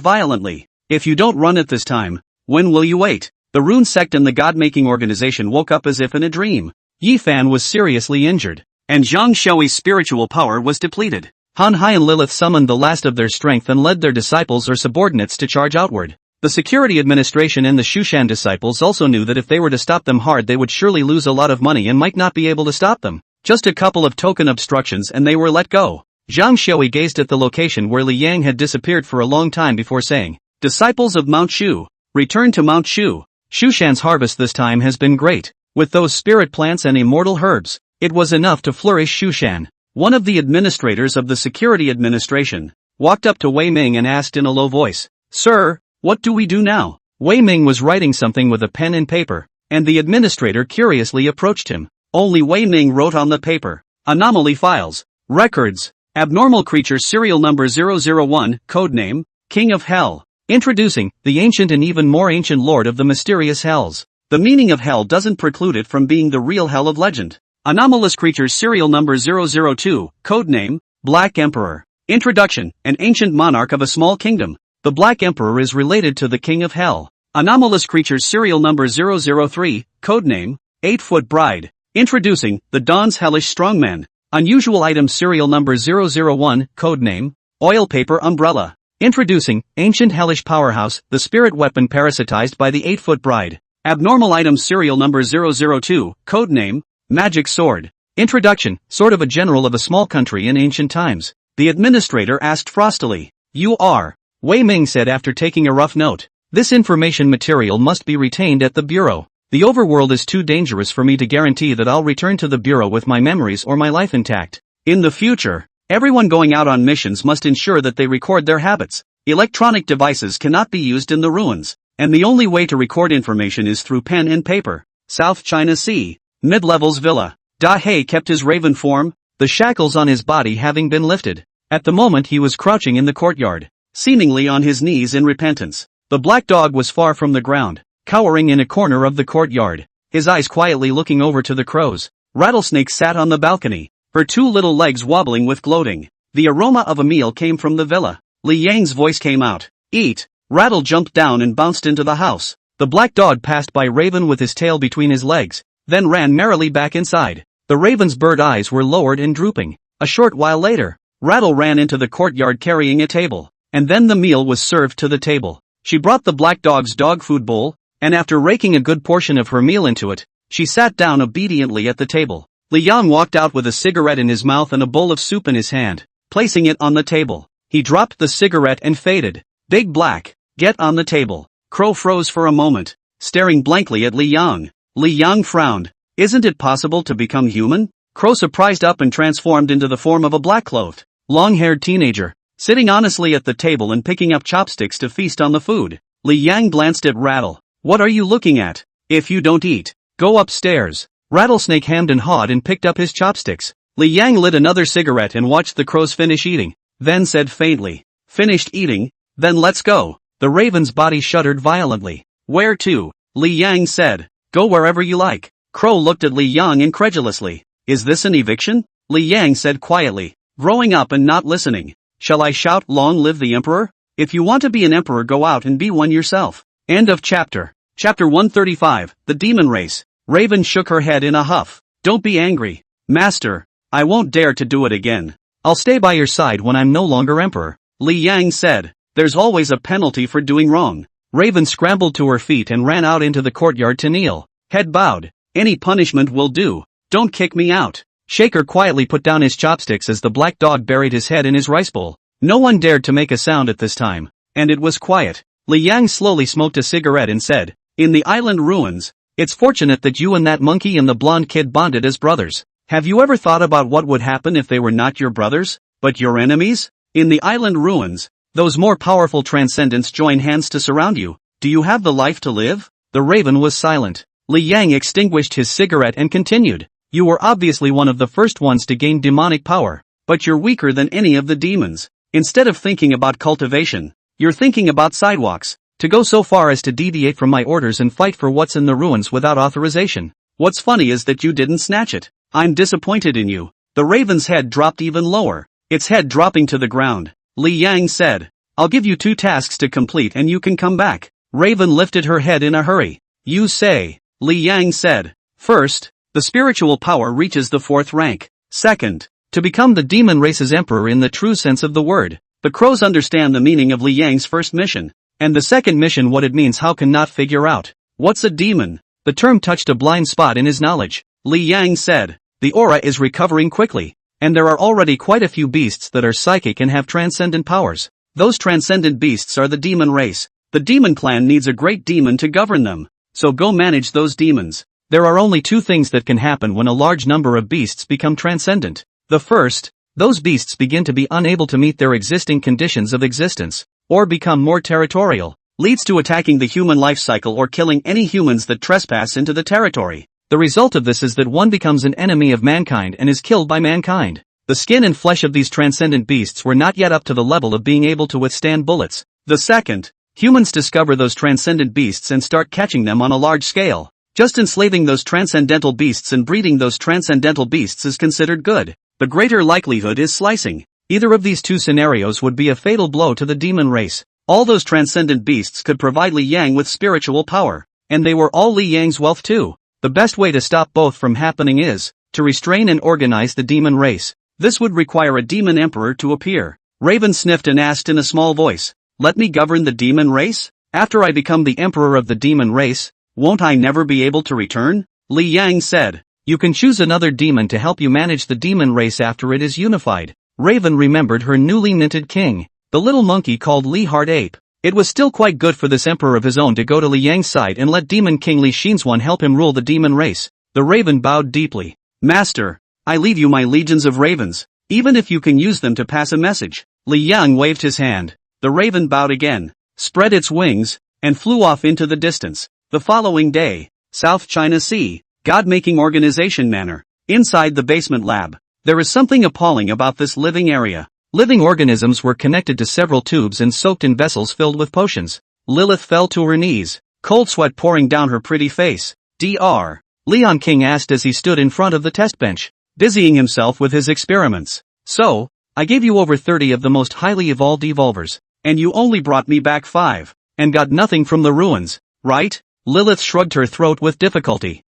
violently. If you don't run at this time, when will you wait? The rune sect and the god-making organization woke up as if in a dream. Yifan was seriously injured, and Zhang Shoui's spiritual power was depleted. Han Hai and Lilith summoned the last of their strength and led their disciples or subordinates to charge outward. The security administration and the Shushan disciples also knew that if they were to stop them hard they would surely lose a lot of money and might not be able to stop them. Just a couple of token obstructions and they were let go. Zhang Shoui gazed at the location where Li Yang had disappeared for a long time before saying, Disciples of Mount Shu, return to Mount Shu. Shushan's harvest this time has been great. With those spirit plants and immortal herbs, it was enough to flourish Shushan. One of the administrators of the security administration walked up to Wei Ming and asked in a low voice, Sir, what do we do now? Wei Ming was writing something with a pen and paper, and the administrator curiously approached him. Only Wei Ming wrote on the paper, Anomaly files, records, abnormal creature serial number 001, codename, King of Hell. Introducing, the ancient and even more ancient lord of the mysterious hells. The meaning of hell doesn't preclude it from being the real hell of legend. Anomalous creature serial number 002, codename, Black Emperor. Introduction, an ancient monarch of a small kingdom. The Black Emperor is related to the King of Hell. Anomalous creature serial number 003, codename, 8-foot bride. Introducing, the Dawn's hellish strongman. Unusual item serial number 001, codename, oil paper umbrella. Introducing, ancient hellish powerhouse, the spirit weapon parasitized by the 8-foot bride. Abnormal item serial number 002, codename, magic sword. Introduction, sword of a general of a small country in ancient times. The administrator asked frostily. You are? Wei Ming said after taking a rough note. This information material must be retained at the bureau. The overworld is too dangerous for me to guarantee that I'll return to the bureau with my memories or my life intact. In the future, everyone going out on missions must ensure that they record their habits. Electronic devices cannot be used in the ruins, and the only way to record information is through pen and paper. South China Sea, Mid-Levels Villa. Da He kept his raven form, the shackles on his body having been lifted. At the moment he was crouching in the courtyard, seemingly on his knees in repentance. The black dog was far from the ground, cowering in a corner of the courtyard, his eyes quietly looking over to the crows. Rattlesnake sat on the balcony, her two little legs wobbling with gloating. The aroma of a meal came from the villa. Li Yang's voice came out. Eat! Rattle jumped down and bounced into the house. The black dog passed by Raven with his tail between his legs, then ran merrily back inside. The raven's bird eyes were lowered and drooping. A short while later, Rattle ran into the courtyard carrying a table, and then the meal was served to the table. She brought the black dog's dog food bowl, and after raking a good portion of her meal into it, she sat down obediently at the table. Li Yang walked out with a cigarette in his mouth and a bowl of soup in his hand, placing it on the table. He dropped the cigarette and faded. Big Black, get on the table. Crow froze for a moment, staring blankly at Li Yang. Li Yang frowned. Isn't it possible to become human? Crow surprised up and transformed into the form of a black-clothed, long-haired teenager, sitting honestly at the table and picking up chopsticks to feast on the food. Li Yang glanced at Rattle. What are you looking at? If you don't eat, go upstairs. Rattlesnake hemmed and hawed and picked up his chopsticks. Li Yang lit another cigarette and watched the crows finish eating, then said faintly, finished eating? Then let's go. The raven's body shuddered violently. Where to? Li Yang said. Go wherever you like. Crow looked at Li Yang incredulously. Is this an eviction? Li Yang said quietly, growing up and not listening. Shall I shout, long live the emperor? If you want to be an emperor, go out and be one yourself. End of chapter. Chapter 135, The Demon Race. Raven shook her head in a huff. Don't be angry, master. I won't dare to do it again. I'll stay by your side when I'm no longer emperor. Li Yang said. There's always a penalty for doing wrong. Raven scrambled to her feet and ran out into the courtyard to kneel. Head bowed. Any punishment will do. Don't kick me out. Shaker quietly put down his chopsticks as the black dog buried his head in his rice bowl. No one dared to make a sound at this time, and it was quiet. Li Yang slowly smoked a cigarette and said, in the island ruins, it's fortunate that you and that monkey and the blonde kid bonded as brothers. Have you ever thought about what would happen if they were not your brothers, but your enemies? In the island ruins, those more powerful transcendents join hands to surround you. Do you have the life to live? The raven was silent. Li Yang extinguished his cigarette and continued. You were obviously one of the first ones to gain demonic power, but you're weaker than any of the demons. Instead of thinking about cultivation, you're thinking about sidewalks. To go so far as to deviate from my orders and fight for what's in the ruins without authorization. What's funny is that you didn't snatch it. I'm disappointed in you. The raven's head dropped even lower, its head dropping to the ground. Li Yang said, I'll give you 2 tasks to complete and you can come back. Raven lifted her head in a hurry. You say, Li Yang said. First, the spiritual power reaches the 4th rank. Second, to become the demon race's emperor in the true sense of the word. The crows understand the meaning of Li Yang's first mission. And the second mission, what it means, how can not figure out. What's a demon? The term touched a blind spot in his knowledge. Li Yang said, the aura is recovering quickly, and there are already quite a few beasts that are psychic and have transcendent powers. Those transcendent beasts are the demon race. The demon clan needs a great demon to govern them, so go manage those demons. There are only 2 things that can happen when a large number of beasts become transcendent. The first, those beasts begin to be unable to meet their existing conditions of existence, or become more territorial, leads to attacking the human life cycle or killing any humans that trespass into the territory. The result of this is that one becomes an enemy of mankind and is killed by mankind. The skin and flesh of these transcendent beasts were not yet up to the level of being able to withstand bullets. The second, humans discover those transcendent beasts and start catching them on a large scale. Just enslaving those transcendental beasts and breeding those transcendental beasts is considered good. The greater likelihood is slicing. Either of these 2 scenarios would be a fatal blow to the demon race. All those transcendent beasts could provide Li Yang with spiritual power, and they were all Li Yang's wealth too. The best way to stop both from happening is to restrain and organize the demon race. This would require a demon emperor to appear. Raven sniffed and asked in a small voice, let me govern the demon race? After I become the emperor of the demon race, won't I never be able to return? Li Yang said, you can choose another demon to help you manage the demon race after it is unified. Raven remembered her newly minted king, the little monkey called Li Hard Ape. It was still quite good for this emperor of his own to go to Li Yang's side and let Demon King Li Xinzuan help him rule the demon race. The raven bowed deeply. Master, I leave you my legions of ravens, even if you can use them to pass a message. Li Yang waved his hand. The raven bowed again, spread its wings, and flew off into the distance. The following day, South China Sea, God-making organization manor. Inside the basement lab, there is something appalling about this living area. Living organisms were connected to several tubes and soaked in vessels filled with potions. Lilith fell to her knees. cold sweat pouring down her pretty face. Dr. Leon King asked as he stood in front of the test bench, busying himself with his experiments. So, I gave you over 30 of the most highly evolved evolvers, and you only brought me back 5, and got nothing from the ruins, right? Lilith shrugged her throat with difficulty.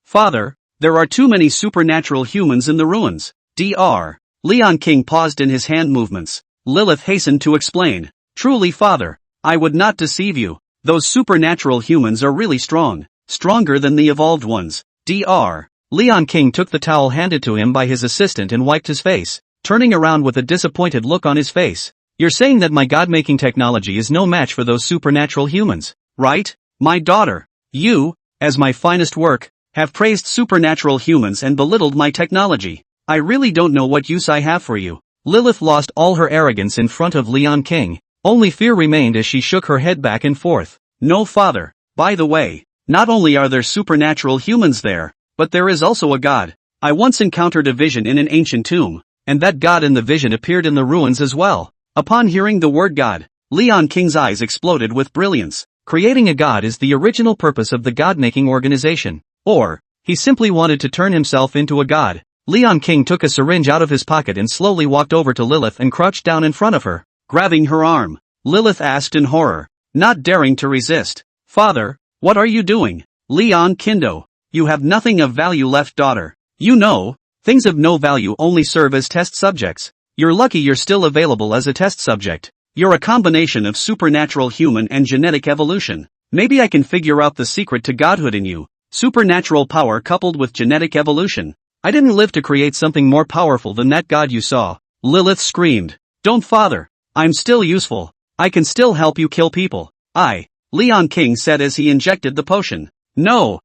Father, there are too many supernatural humans in the ruins. Dr. Leon King paused in his hand movements. Lilith hastened to explain. Truly, Father, I would not deceive you. Those supernatural humans are really strong, stronger than the evolved ones. Dr. Leon King took the towel handed to him by his assistant and wiped his face, turning around with a disappointed look on his face. You're saying that my god-making technology is no match for those supernatural humans, right? My daughter, you, as my finest work, have praised supernatural humans and belittled my technology. I really don't know what use I have for you. Lilith lost all her arrogance in front of Leon King. Only fear remained as she shook her head back and forth. No, Father. By the way, not only are there supernatural humans there, but there is also a god. I once encountered a vision in an ancient tomb, and that god in the vision appeared in the ruins as well. Upon hearing the word god, Leon King's eyes exploded with brilliance. Creating a god is the original purpose of the god-making organization. Or, he simply wanted to turn himself into a god. Leon King took a syringe out of his pocket and slowly walked over to Lilith and crouched down in front of her, grabbing her arm. Lilith asked in horror, not daring to resist. Father, what are you doing? Leon Kindo, you have nothing of value left, daughter. You know, things of no value only serve as test subjects. You're lucky you're still available as a test subject. You're a combination of supernatural human and genetic evolution. Maybe I can figure out the secret to godhood in you. Supernatural power coupled with genetic evolution. I didn't live to create something more powerful than that god you saw. Lilith screamed. Don't, Father. I'm still useful. I can still help you kill people. Leon King said as he injected the potion. No.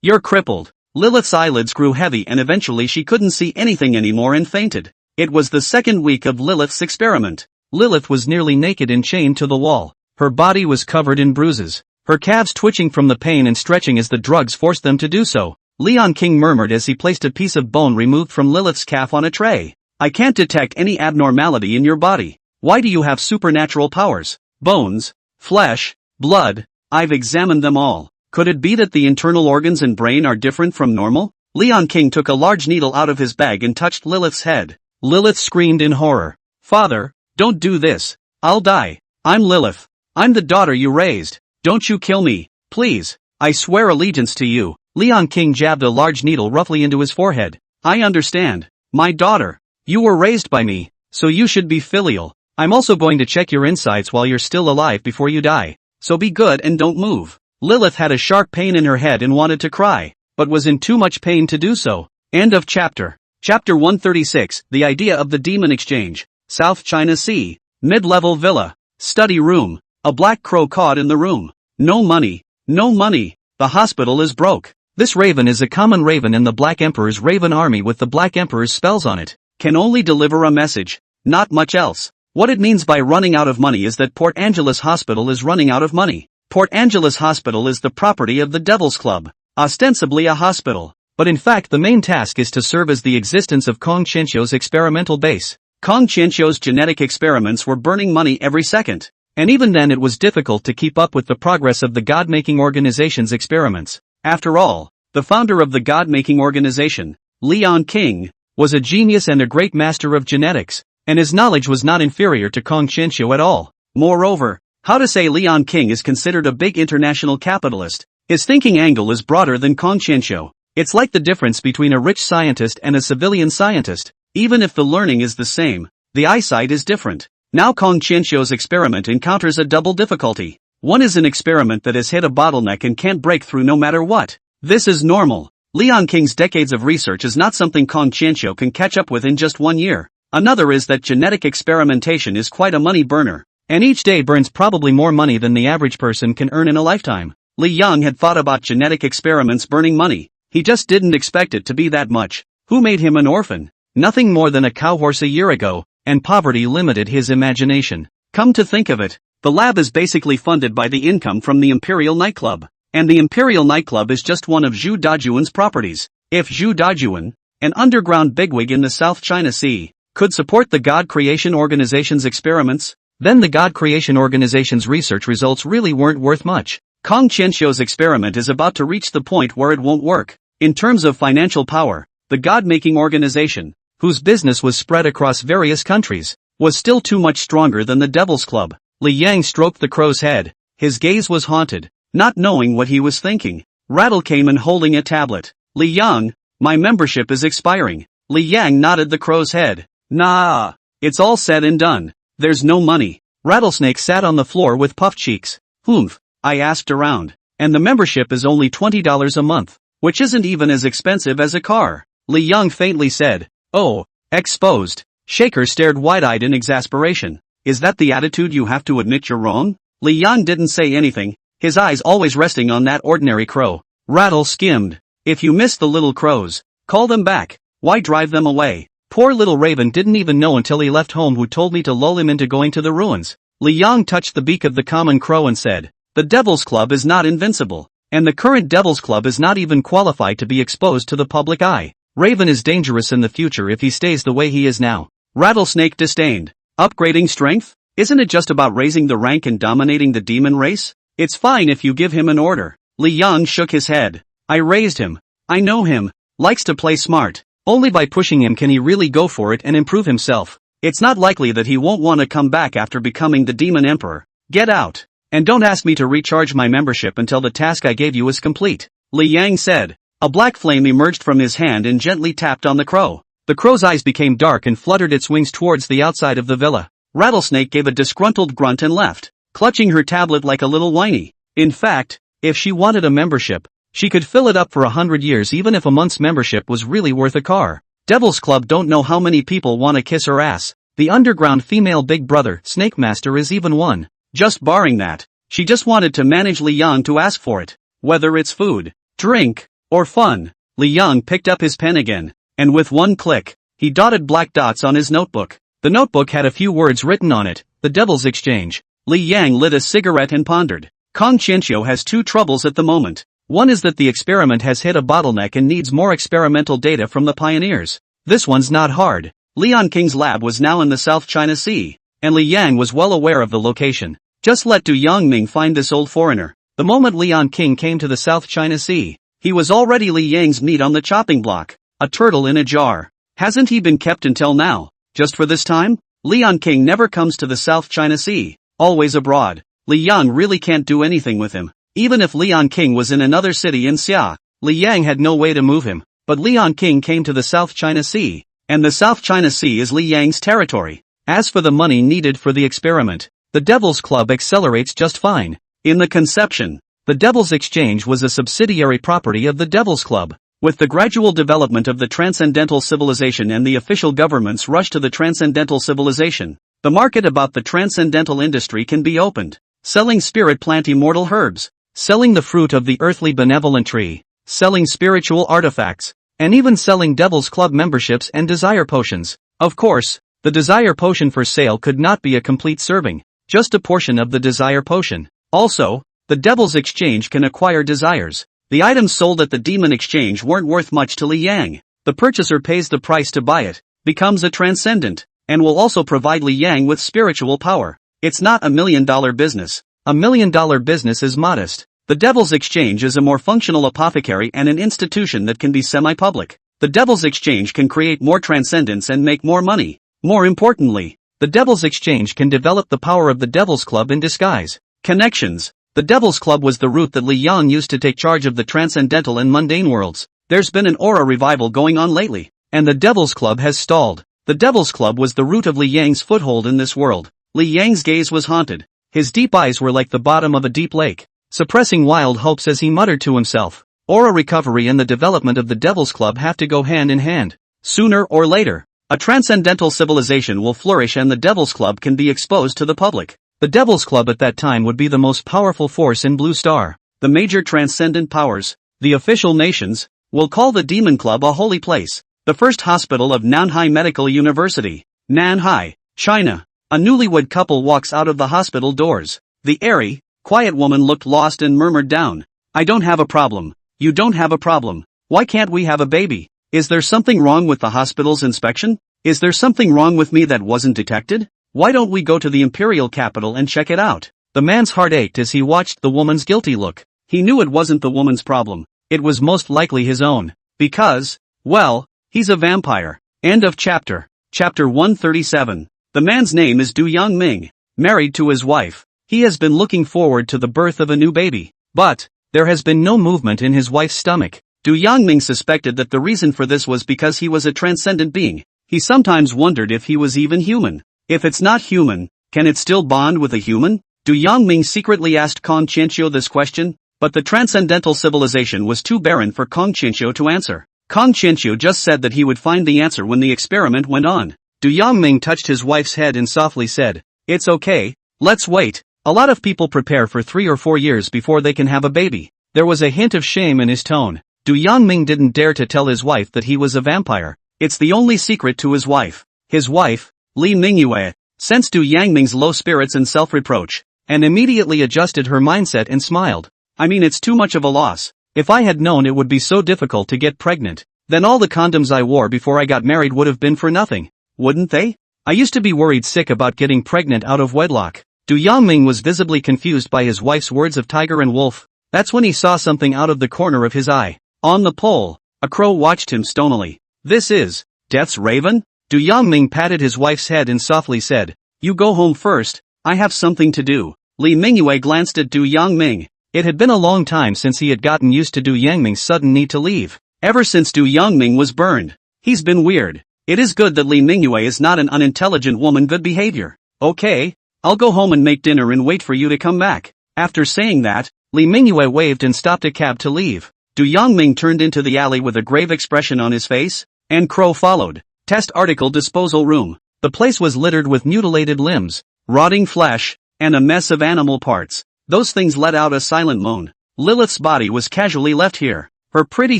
You're crippled. Lilith's eyelids grew heavy and eventually she couldn't see anything anymore and fainted. It was the second week of Lilith's experiment. Lilith was nearly naked and chained to the wall. Her body was covered in bruises, her calves twitching from the pain and stretching as the drugs forced them to do so. Leon King murmured as he placed a piece of bone removed from Lilith's calf on a tray. I can't detect any abnormality in your body. Why do you have supernatural powers? Bones, flesh, blood, I've examined them all. Could it be that the internal organs and brain are different from normal? Leon King took a large needle out of his bag and touched Lilith's head. Lilith screamed in horror. Father, don't do this. I'll die. I'm Lilith. I'm the daughter you raised. Don't you kill me, please. I swear allegiance to you. Leon King jabbed a large needle roughly into his forehead. I understand. My daughter. You were raised by me, so you should be filial. I'm also going to check your insides while you're still alive before you die. So be good and don't move. Lilith had a sharp pain in her head and wanted to cry, but was in too much pain to do so. End of chapter. Chapter 136, The Idea of the Demon Exchange. South China Sea. Mid-level villa. Study room. A black crow caught in the room. No money. No money. The hospital is broke. This raven is a common raven in the Black Emperor's raven army with the Black Emperor's spells on it. Can only deliver a message. Not much else. What it means by running out of money is that Port Angeles Hospital is running out of money. Port Angeles Hospital is the property of the Devil's Club. Ostensibly a hospital. But in fact the main task is to serve as the existence of Kong Qianqiu's experimental base. Kong Qianqiu's genetic experiments were burning money every second. And even then it was difficult to keep up with the progress of the God-making organization's experiments. After all, the founder of the God-making organization, Leon King, was a genius and a great master of genetics, and his knowledge was not inferior to Kong Qianqiu at all. Moreover, how to say Leon King is considered a big international capitalist. His thinking angle is broader than Kong Qianqiu. It's like the difference between a rich scientist and a civilian scientist. Even if the learning is the same, the eyesight is different. Now Kong Qianqiu's experiment encounters a double difficulty. One is an experiment that has hit a bottleneck and can't break through no matter what. This is normal. Leon King's decades of research is not something Kong Qianqiu can catch up with in just 1 year. Another is that genetic experimentation is quite a money burner. And each day burns probably more money than the average person can earn in a lifetime. Li Yang had thought about genetic experiments burning money. He just didn't expect it to be that much. Who made him an orphan? Nothing more than a cowhorse a year ago, and poverty limited his imagination. Come to think of it, the lab is basically funded by the income from the Imperial nightclub. And the Imperial nightclub is just one of Zhu Dajuan's properties. If Zhu Dajuan, an underground bigwig in the South China Sea, could support the God Creation Organization's experiments, then the God Creation Organization's research results really weren't worth much. Kong Qianxiu's experiment is about to reach the point where it won't work. In terms of financial power, the God-making organization, whose business was spread across various countries, was still too much stronger than the Devil's Club. Li Yang stroked the crow's head. His gaze was haunted, not knowing what he was thinking. Rattle came in holding a tablet. Li Yang, my membership is expiring. Li Yang nodded the crow's head. Nah, it's all said and done. There's no money. Rattlesnake sat on the floor with puffed cheeks. Humph, I asked around. And the membership is only $20 a month, which isn't even as expensive as a car. Li Yang faintly said, oh, exposed. Shaker stared wide-eyed in exasperation. Is that the attitude you have to admit you're wrong? Li Yang didn't say anything, his eyes always resting on that ordinary crow. Rattle skimmed. If you miss the little crows, call them back. Why drive them away? Poor little Raven didn't even know until he left home who told me to lull him into going to the ruins. Li Yang touched the beak of the common crow and said, the Devil's Club is not invincible, and the current Devil's Club is not even qualified to be exposed to the public eye. Raven is dangerous in the future if he stays the way he is now. Rattlesnake disdained. Upgrading strength? Isn't it just about raising the rank and dominating the demon race? It's fine if you give him an order. Li Yang shook his head. I raised him. I know him. Likes to play smart. Only by pushing him can he really go for it and improve himself. It's not likely that he won't want to come back after becoming the Demon Emperor. Get out. And don't ask me to recharge my membership until the task I gave you is complete. Li Yang said. A black flame emerged from his hand and gently tapped on the crow. The crow's eyes became dark and fluttered its wings towards the outside of the villa. Rattlesnake gave a disgruntled grunt and left, clutching her tablet like a little whiny. In fact, if she wanted a membership, she could fill it up for 100 years even if a month's membership was really worth a car. Devil's Club don't know how many people want to kiss her ass. The underground female big brother, Snake Master, is even one. Just barring that, she just wanted to manage Li Yang to ask for it. Whether it's food, drink, or fun. Li Yang picked up his pen again, and with one click, he dotted black dots on his notebook. The notebook had a few words written on it, the Devil's Exchange. Li Yang lit a cigarette and pondered. Kong Qianxiu has two troubles at the moment. One is that the experiment has hit a bottleneck and needs more experimental data from the pioneers. This one's not hard. Leon King's lab was now in the South China Sea, and Li Yang was well aware of the location. Just let Du Yangming find this old foreigner. The moment Leon King came to the South China Sea, he was already Li Yang's meat on the chopping block. A turtle in a jar. Hasn't he been kept until now? Just for this time? Leon King never comes to the South China Sea, always abroad. Li Yang really can't do anything with him. Even if Leon King was in another city in Xia, Li Yang had no way to move him. But Leon King came to the South China Sea, and the South China Sea is Li Yang's territory. As for the money needed for the experiment, the Devil's Club accelerates just fine. In the conception, the Devil's Exchange was a subsidiary property of the Devil's Club. With the gradual development of the transcendental civilization and the official government's rush to the transcendental civilization, the market about the transcendental industry can be opened. Selling spirit plant immortal herbs, selling the fruit of the earthly benevolent tree, selling spiritual artifacts, and even selling Devil's Club memberships and desire potions. Of course, the desire potion for sale could not be a complete serving, just a portion of the desire potion. Also, the Devil's Exchange can acquire desires. The items sold at the Demon Exchange weren't worth much to Li Yang. The purchaser pays the price to buy it, becomes a transcendent, and will also provide Li Yang with spiritual power. It's not $1 million business. $1 million business is modest. The Devil's Exchange is a more functional apothecary and an institution that can be semi-public. The Devil's Exchange can create more transcendence and make more money. More importantly, the Devil's Exchange can develop the power of the Devil's Club in disguise. Connections. The Devil's Club was the route that Li Yang used to take charge of the transcendental and mundane worlds. There's been an aura revival going on lately, and the Devil's Club has stalled. The Devil's Club was the root of Li Yang's foothold in this world. Li Yang's gaze was haunted. His deep eyes were like the bottom of a deep lake, suppressing wild hopes as he muttered to himself. Aura recovery and the development of the Devil's Club have to go hand in hand. Sooner or later, a transcendental civilization will flourish and the Devil's Club can be exposed to the public. The Devil's Club at that time would be the most powerful force in Blue Star. The major transcendent powers, the official nations, will call the Demon Club a holy place. The first hospital of Nanhai Medical University, Nanhai, China. A newlywed couple walks out of the hospital doors. The airy, quiet woman looked lost and murmured down. I don't have a problem. You don't have a problem. Why can't we have a baby? Is there something wrong with the hospital's inspection? Is there something wrong with me that wasn't detected? Why don't we go to the imperial capital and check it out? The man's heart ached as he watched the woman's guilty look. He knew it wasn't the woman's problem. It was most likely his own. Because, well, he's a vampire. End of chapter. Chapter 137. The man's name is Du Yangming. Married to his wife, he has been looking forward to the birth of a new baby. But there has been no movement in his wife's stomach. Du Yangming suspected that the reason for this was because he was a transcendent being. He sometimes wondered if he was even human. If it's not human, can it still bond with a human? Du Yangming secretly asked Kong Qianqiu this question, but the transcendental civilization was too barren for Kong Qianqiu to answer. Kong Qianqiu just said that he would find the answer when the experiment went on. Du Yangming touched his wife's head and softly said, "It's okay, let's wait." A lot of people prepare for 3 or 4 years before they can have a baby. There was a hint of shame in his tone. Du Yangming didn't dare to tell his wife that he was a vampire. It's the only secret to his wife. His wife, Li Mingyue, sensed Du Yangming's low spirits and self-reproach, and immediately adjusted her mindset and smiled. I mean, it's too much of a loss. If I had known it would be so difficult to get pregnant, then all the condoms I wore before I got married would have been for nothing, wouldn't they? I used to be worried sick about getting pregnant out of wedlock. Du Yangming was visibly confused by his wife's words of tiger and wolf. That's when he saw something out of the corner of his eye. On the pole, a crow watched him stonily. This is Death's Raven? Du Yangming patted his wife's head and softly said, "You go home first, I have something to do." Li Mingyue glanced at Du Yangming. It had been a long time since he had gotten used to Du Yangming's sudden need to leave. Ever since Du Yangming was burned, he's been weird. It is good that Li Mingyue is not an unintelligent woman. Good behavior. Okay, I'll go home and make dinner and wait for you to come back. After saying that, Li Mingyue waved and stopped a cab to leave. Du Yangming turned into the alley with a grave expression on his face, and Crow followed. Test article disposal room. The place was littered with mutilated limbs, rotting flesh, and a mess of animal parts. Those things let out a silent moan. Lilith's body was casually left here, her pretty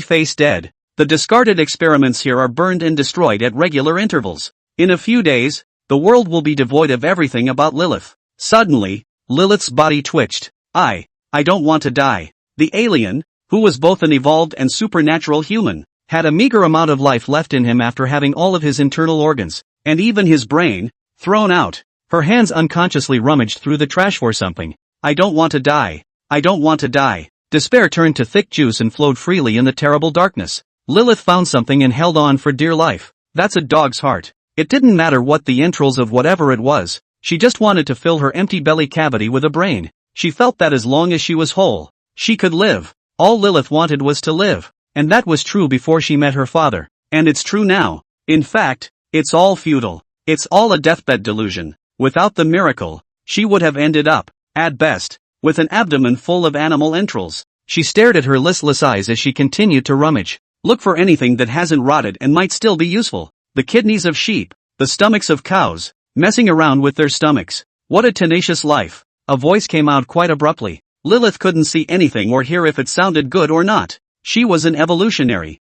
face dead. The discarded experiments here are burned and destroyed at regular intervals. In a few days, the world will be devoid of everything about Lilith. Suddenly, Lilith's body twitched. I don't want to die. The alien, who was both an evolved and supernatural human, had a meager amount of life left in him after having all of his internal organs, and even his brain, thrown out. Her hands unconsciously rummaged through the trash for something. I don't want to die. I don't want to die. Despair turned to thick juice and flowed freely in the terrible darkness. Lilith found something and held on for dear life. That's a dog's heart. It didn't matter what the entrails of whatever it was, she just wanted to fill her empty belly cavity with a brain. She felt that as long as she was whole, she could live. All Lilith wanted was to live. And that was true before she met her father. And it's true now. In fact, it's all futile. It's all a deathbed delusion. Without the miracle, she would have ended up, at best, with an abdomen full of animal entrails. She stared at her listless eyes as she continued to rummage. Look for anything that hasn't rotted and might still be useful. The kidneys of sheep, the stomachs of cows, messing around with their stomachs. What a tenacious life. A voice came out quite abruptly. Lilith couldn't see anything or hear if it sounded good or not. She was an evolutionary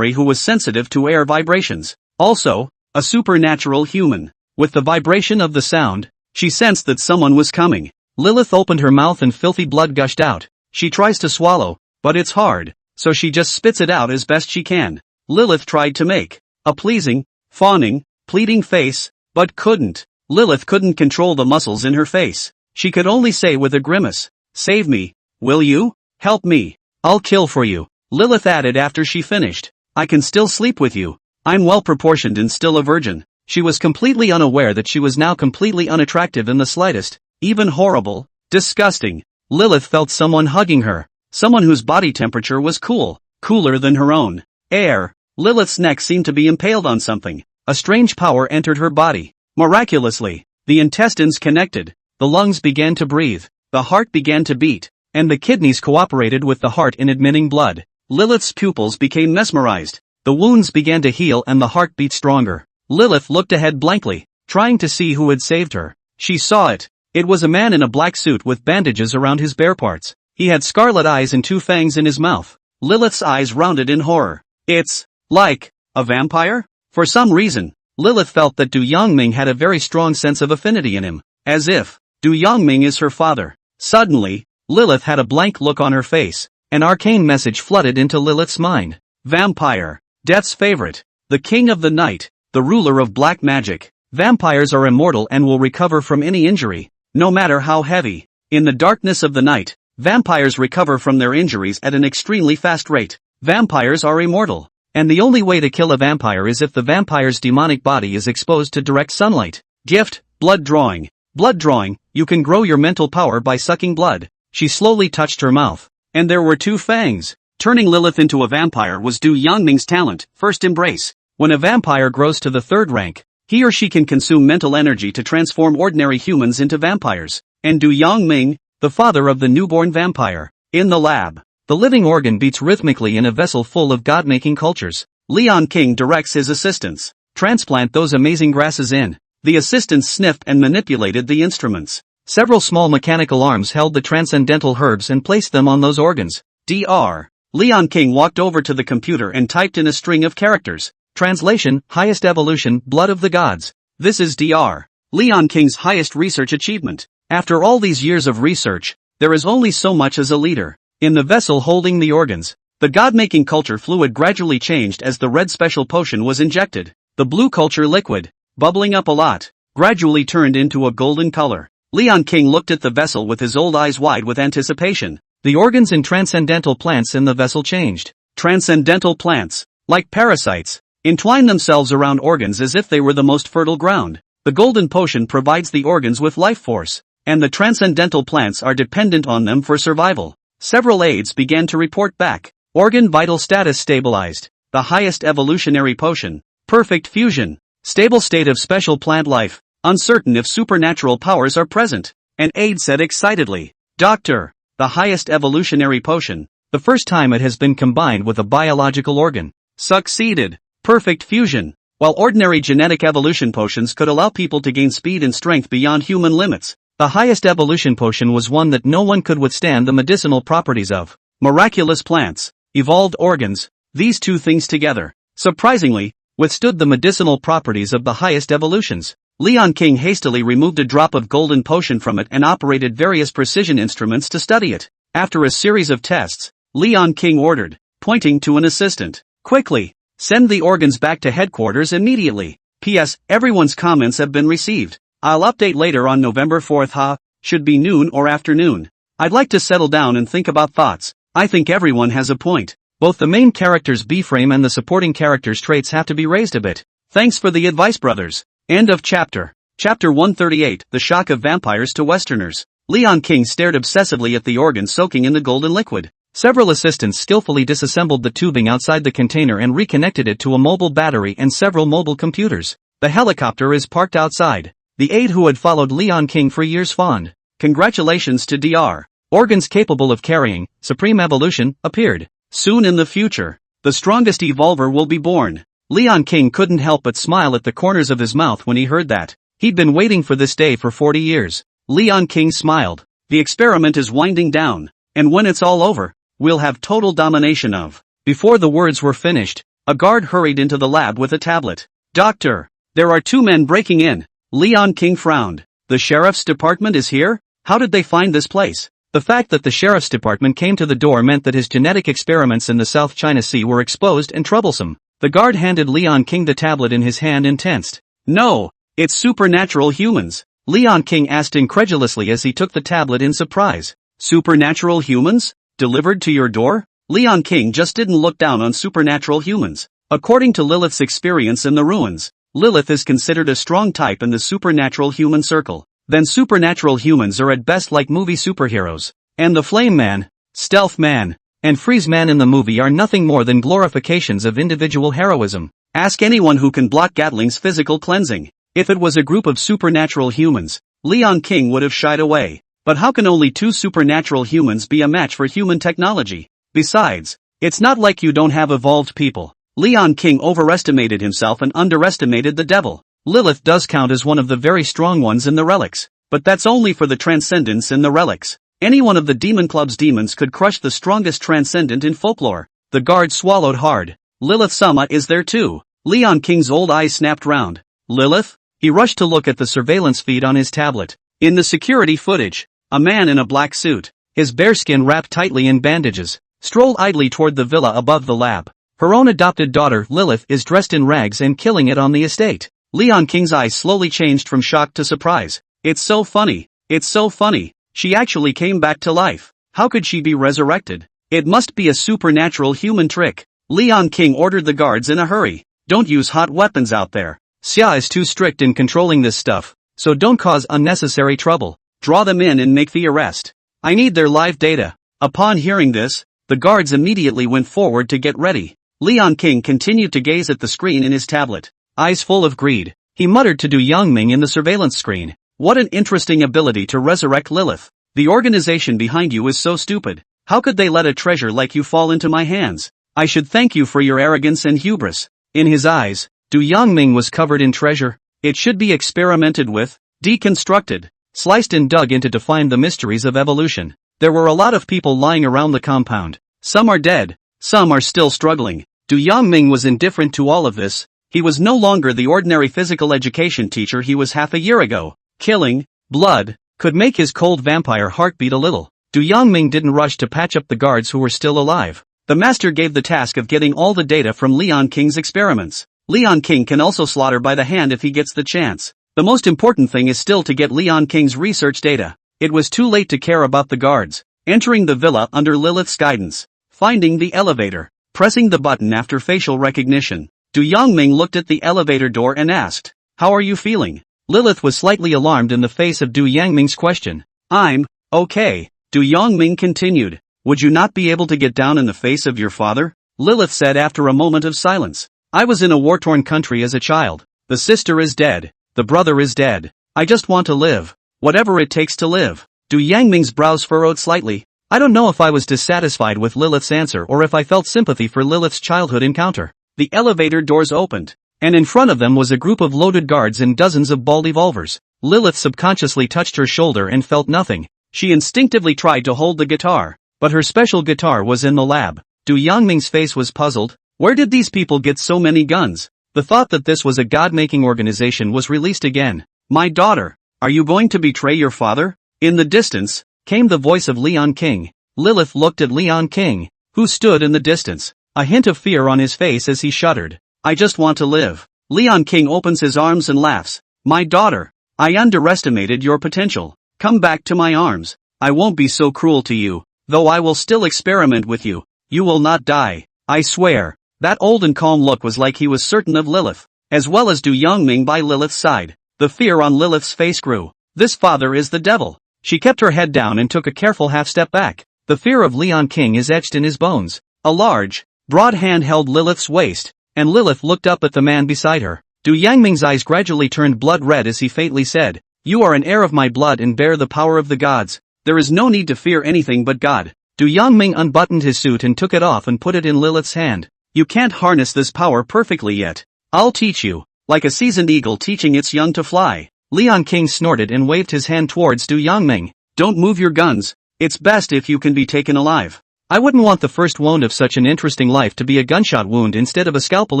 who was sensitive to air vibrations. Also, a supernatural human. With the vibration of the sound, she sensed that someone was coming. Lilith opened her mouth and filthy blood gushed out. She tries to swallow, but it's hard, so she just spits it out as best she can. Lilith tried to make a pleasing, fawning, pleading face, but couldn't. Lilith couldn't control the muscles in her face. She could only say with a grimace, "Save me, will you? Help me. I'll kill for you." Lilith added after she finished, "I can still sleep with you. I'm well proportioned and still a virgin." She was completely unaware that she was now completely unattractive in the slightest, even horrible, disgusting. Lilith felt someone hugging her, someone whose body temperature was cool, cooler than her own. Air. Lilith's neck seemed to be impaled on something. A strange power entered her body. Miraculously, the intestines connected, the lungs began to breathe, the heart began to beat, and the kidneys cooperated with the heart in admitting blood. Lilith's pupils became mesmerized. The wounds began to heal and the heart beat stronger. Lilith looked ahead blankly, trying to see who had saved her. She saw it. It was a man in a black suit with bandages around his bare parts. He had scarlet eyes and 2 fangs in his mouth. Lilith's eyes rounded in horror. It's like a vampire? For some reason, Lilith felt that Du Yangming had a very strong sense of affinity in him, as if Du Yangming is her father. Suddenly, Lilith had a blank look on her face. An arcane message flooded into Lilith's mind. Vampire. Death's favorite. The king of the night. The ruler of black magic. Vampires are immortal and will recover from any injury, no matter how heavy. In the darkness of the night, vampires recover from their injuries at an extremely fast rate. Vampires are immortal, and the only way to kill a vampire is if the vampire's demonic body is exposed to direct sunlight. Gift, blood drawing. Blood drawing, you can grow your mental power by sucking blood. She slowly touched her mouth, and there were 2 fangs. Turning Lilith into a vampire was Du Yangming's talent, first embrace. When a vampire grows to the 3rd rank, he or she can consume mental energy to transform ordinary humans into vampires. And Du Yangming, the father of the newborn vampire. In the lab, the living organ beats rhythmically in a vessel full of god-making cultures. Leon King directs his assistants. Transplant those amazing grasses in. The assistants sniffed and manipulated the instruments. Several small mechanical arms held the transcendental herbs and placed them on those organs. Dr. Leon King walked over to the computer and typed in a string of characters. Translation, highest evolution, blood of the gods. This is Dr. Leon King's highest research achievement. After all these years of research, there is only so much as a leader. In the vessel holding the organs, the god-making culture fluid gradually changed as the red special potion was injected. The blue culture liquid, bubbling up a lot, gradually turned into a golden color. Leon King looked at the vessel with his old eyes wide with anticipation. The organs and transcendental plants in the vessel changed. Transcendental plants, like parasites, entwine themselves around organs as if they were the most fertile ground. The golden potion provides the organs with life force, and the transcendental plants are dependent on them for survival. Several aides began to report back. Organ vital status stabilized. The highest evolutionary potion. Perfect fusion. Stable state of special plant life. Uncertain if supernatural powers are present. An aide said excitedly. Doctor, the highest evolutionary potion. The first time it has been combined with a biological organ. Succeeded. Perfect fusion. While ordinary genetic evolution potions could allow people to gain speed and strength beyond human limits, the highest evolution potion was one that no one could withstand the medicinal properties of. Miraculous plants, evolved organs, these 2 things together, surprisingly, withstood the medicinal properties of the highest evolutions. Leon King hastily removed a drop of golden potion from it and operated various precision instruments to study it. After a series of tests, Leon King ordered, pointing to an assistant, quickly, send the organs back to headquarters immediately. P.S. Everyone's comments have been received. I'll update later on November 4th. Should be noon or afternoon. I'd like to settle down and think about thoughts. I think everyone has a point. Both the main character's B-frame and the supporting character's traits have to be raised a bit. Thanks for the advice, brothers. End of chapter. Chapter 138, The Shock of Vampires to Westerners. Leon King stared obsessively at the organ soaking in the golden liquid. Several assistants skillfully disassembled the tubing outside the container and reconnected it to a mobile battery and several mobile computers. The helicopter is parked outside. The aide who had followed Leon King for years fond. Congratulations to Dr. Organs capable of carrying, supreme evolution, appeared. Soon in the future, the strongest evolver will be born. Leon King couldn't help but smile at the corners of his mouth when he heard that. He'd been waiting for this day for 40 years. Leon King smiled. The experiment is winding down, and when it's all over, we'll have total domination of. Before the words were finished, a guard hurried into the lab with a tablet. Doctor, there are 2 men breaking in. Leon King frowned. The sheriff's department is here? How did they find this place? The fact that the sheriff's department came to the door meant that his genetic experiments in the South China Sea were exposed and troublesome. The guard handed Leon King the tablet in his hand and tensed. No, it's supernatural humans. Leon King asked incredulously as he took the tablet in surprise. Supernatural humans? Delivered to your door? Leon King just didn't look down on supernatural humans. According to Lilith's experience in the ruins, Lilith is considered a strong type in the supernatural human circle. Then supernatural humans are at best like movie superheroes. And the Flame Man, Stealth Man, and Freeze Man in the movie are nothing more than glorifications of individual heroism. Ask anyone who can block Gatling's physical cleansing. If it was a group of supernatural humans, Leon King would have shied away. But how can only 2 supernatural humans be a match for human technology? Besides, it's not like you don't have evolved people. Leon King overestimated himself and underestimated the devil. Lilith does count as one of the very strong ones in the relics, but that's only for the transcendents in the relics. Any one of the Demon Club's demons could crush the strongest transcendent in folklore. The guard swallowed hard. Lilith Sama is there too. Leon King's old eyes snapped round. Lilith? He rushed to look at the surveillance feed on his tablet. In the security footage, a man in a black suit, his bare skin wrapped tightly in bandages, strolled idly toward the villa above the lab. Her own adopted daughter, Lilith, is dressed in rags and killing it on the estate. Leon King's eyes slowly changed from shock to surprise. It's so funny. It's so funny. She actually came back to life. How could she be resurrected? It must be a supernatural human trick. Leon King ordered the guards in a hurry. Don't use hot weapons out there. Xia is too strict in controlling this stuff, so don't cause unnecessary trouble. Draw them in and make the arrest. I need their live data. Upon hearing this, the guards immediately went forward to get ready. Leon King continued to gaze at the screen in his tablet, eyes full of greed. He muttered to Du Yangming in the surveillance screen. What an interesting ability to resurrect Lilith. The organization behind you is so stupid. How could they let a treasure like you fall into my hands? I should thank you for your arrogance and hubris. In his eyes, Du Yangming was covered in treasure. It should be experimented with, deconstructed, sliced and dug into to find the mysteries of evolution. There were a lot of people lying around the compound. Some are dead, some are still struggling. Du Yangming was indifferent to all of this. He was no longer the ordinary physical education teacher he was half a year ago. Killing, blood, could make his cold vampire heart beat a little. Du Yangming didn't rush to patch up the guards who were still alive. The master gave the task of getting all the data from Leon King's experiments. Leon King can also slaughter by the hand if he gets the chance. The most important thing is still to get Leon King's research data. It was too late to care about the guards. Entering the villa under Lilith's guidance. Finding the elevator. Pressing the button after facial recognition. Du Yangming looked at the elevator door and asked, "How are you feeling?" Lilith was slightly alarmed in the face of Du Yangming's question. "I'm okay." Du Yangming continued. "Would you not be able to get down in the face of your father?" Lilith said after a moment of silence. "I was in a war-torn country as a child. The sister is dead. The brother is dead. I just want to live. Whatever it takes to live." Du Yangming's brows furrowed slightly. I don't know if I was dissatisfied with Lilith's answer or if I felt sympathy for Lilith's childhood encounter. The elevator doors opened, and in front of them was a group of loaded guards and dozens of ball evolvers. Lilith subconsciously touched her shoulder and felt nothing. She instinctively tried to hold the guitar, but her special guitar was in the lab. Du Yangming's face was puzzled. Where did these people get so many guns? The thought that this was a god-making organization was released again. "My daughter, are you going to betray your father?" In the distance, came the voice of Leon King. Lilith looked at Leon King, who stood in the distance, a hint of fear on his face as he shuddered. "I just want to live." Leon King opens his arms and laughs. "My daughter, I underestimated your potential. Come back to my arms. I won't be so cruel to you, though I will still experiment with you. You will not die, I swear." That old and calm look was like he was certain of Lilith, as well as Du Yangming by Lilith's side. The fear on Lilith's face grew. This father is the devil. She kept her head down and took a careful half-step back. The fear of Leon King is etched in his bones. A large, broad hand held Lilith's waist, and Lilith looked up at the man beside her. Du Yangming's eyes gradually turned blood red as he faintly said, "You are an heir of my blood and bear the power of the gods. There is no need to fear anything but God." Du Yangming unbuttoned his suit and took it off and put it in Lilith's hand. "You can't harness this power perfectly yet. I'll teach you, like a seasoned eagle teaching its young to fly." Leon King snorted and waved his hand towards Du Yangming. "Don't move your guns. It's best if you can be taken alive. I wouldn't want the first wound of such an interesting life to be a gunshot wound instead of a scalpel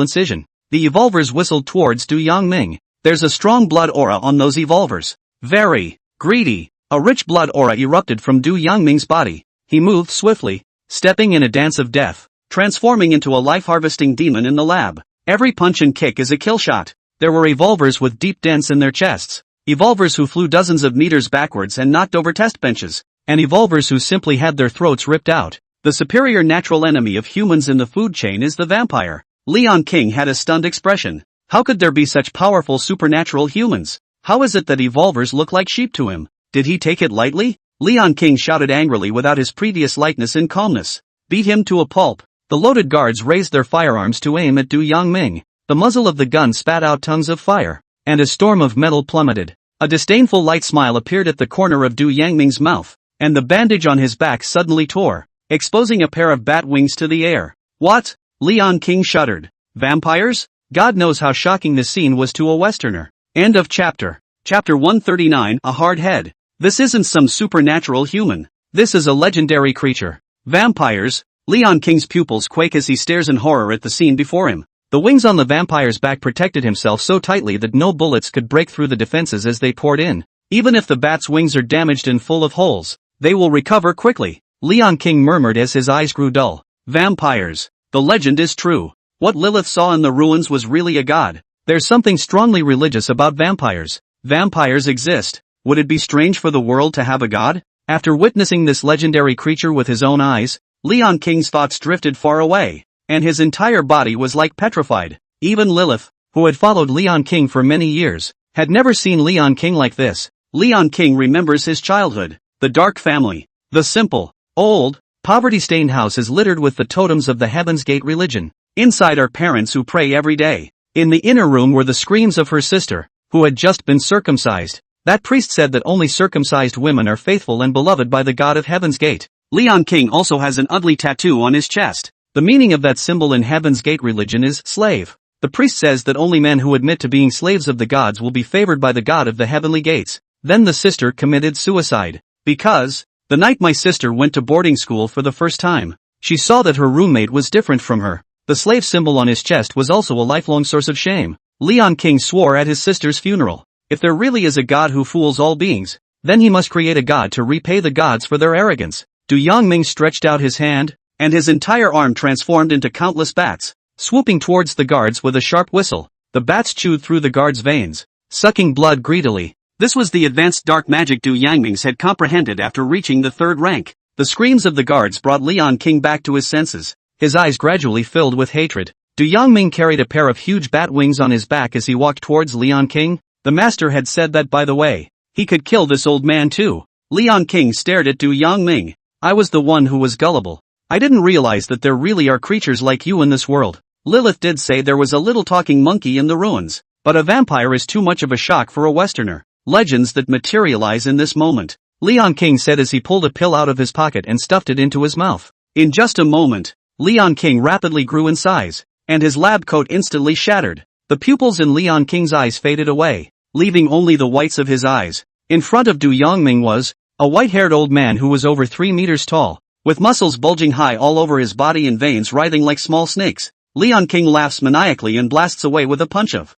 incision." The evolvers whistled towards Du Yangming. "There's a strong blood aura on those evolvers. Very greedy." A rich blood aura erupted from Du Yangming's body. He moved swiftly, stepping in a dance of death, transforming into a life-harvesting demon in the lab. Every punch and kick is a kill shot. There were evolvers with deep dents in their chests, evolvers who flew dozens of meters backwards and knocked over test benches, and evolvers who simply had their throats ripped out. The superior natural enemy of humans in the food chain is the vampire. Leon King had a stunned expression. How could there be such powerful supernatural humans? How is it that evolvers look like sheep to him? Did he take it lightly? Leon King shouted angrily without his previous lightness and calmness. "Beat him to a pulp." The loaded guards raised their firearms to aim at Du Yangming. The muzzle of the gun spat out tongues of fire, and a storm of metal plummeted. A disdainful light smile appeared at the corner of Du Yangming's mouth, and the bandage on his back suddenly tore, exposing a pair of bat wings to the air. "What?" Leon King shuddered. "Vampires?" God knows how shocking this scene was to a Westerner. End of chapter. Chapter 139. A hard head. This isn't some supernatural human. This is a legendary creature. Vampires. Leon King's pupils quake as he stares in horror at the scene before him. The wings on the vampire's back protected himself so tightly that no bullets could break through the defenses as they poured in. Even if the bat's wings are damaged and full of holes, they will recover quickly. Leon King murmured as his eyes grew dull. Vampires. The legend is true. What Lilith saw in the ruins was really a god. There's something strongly religious about vampires. Vampires exist. Would it be strange for the world to have a god? After witnessing this legendary creature with his own eyes, Leon King's thoughts drifted far away, and his entire body was like petrified. Even Lilith, who had followed Leon King for many years, had never seen Leon King like this. Leon King remembers his childhood. The dark family. The simple, old, poverty-stained house is littered with the totems of the Heaven's Gate religion. Inside are parents who pray every day. In the inner room were the screams of her sister, who had just been circumcised. That priest said that only circumcised women are faithful and beloved by the god of Heaven's Gate. Leon King also has an ugly tattoo on his chest. The meaning of that symbol in Heaven's Gate religion is slave. The priest says that only men who admit to being slaves of the gods will be favored by the god of the heavenly gates. Then the sister committed suicide. Because, the night my sister went to boarding school for the first time, she saw that her roommate was different from her. The slave symbol on his chest was also a lifelong source of shame. Leon King swore at his sister's funeral. If there really is a god who fools all beings, then he must create a god to repay the gods for their arrogance. Du Yangming stretched out his hand, and his entire arm transformed into countless bats, swooping towards the guards with a sharp whistle. The bats chewed through the guards' veins, sucking blood greedily. This was the advanced dark magic Du Yangming's had comprehended after reaching the third rank. The screams of the guards brought Leon King back to his senses. His eyes gradually filled with hatred. Du Yangming carried a pair of huge bat wings on his back as he walked towards Leon King. The master had said that, by the way, he could kill this old man too. Leon King stared at Du Yangming. I was the one who was gullible. I didn't realize that there really are creatures like you in this world. Lilith did say there was a little talking monkey in the ruins, but a vampire is too much of a shock for a Westerner. Legends that materialize in this moment, Leon King said as he pulled a pill out of his pocket and stuffed it into his mouth. In just a moment, Leon King rapidly grew in size, and his lab coat instantly shattered. The pupils in Leon King's eyes faded away, leaving only the whites of his eyes. In front of Du Yangming was a white-haired old man who was over 3 meters tall, with muscles bulging high all over his body and veins writhing like small snakes. Leon King laughs maniacally and blasts away with a punch of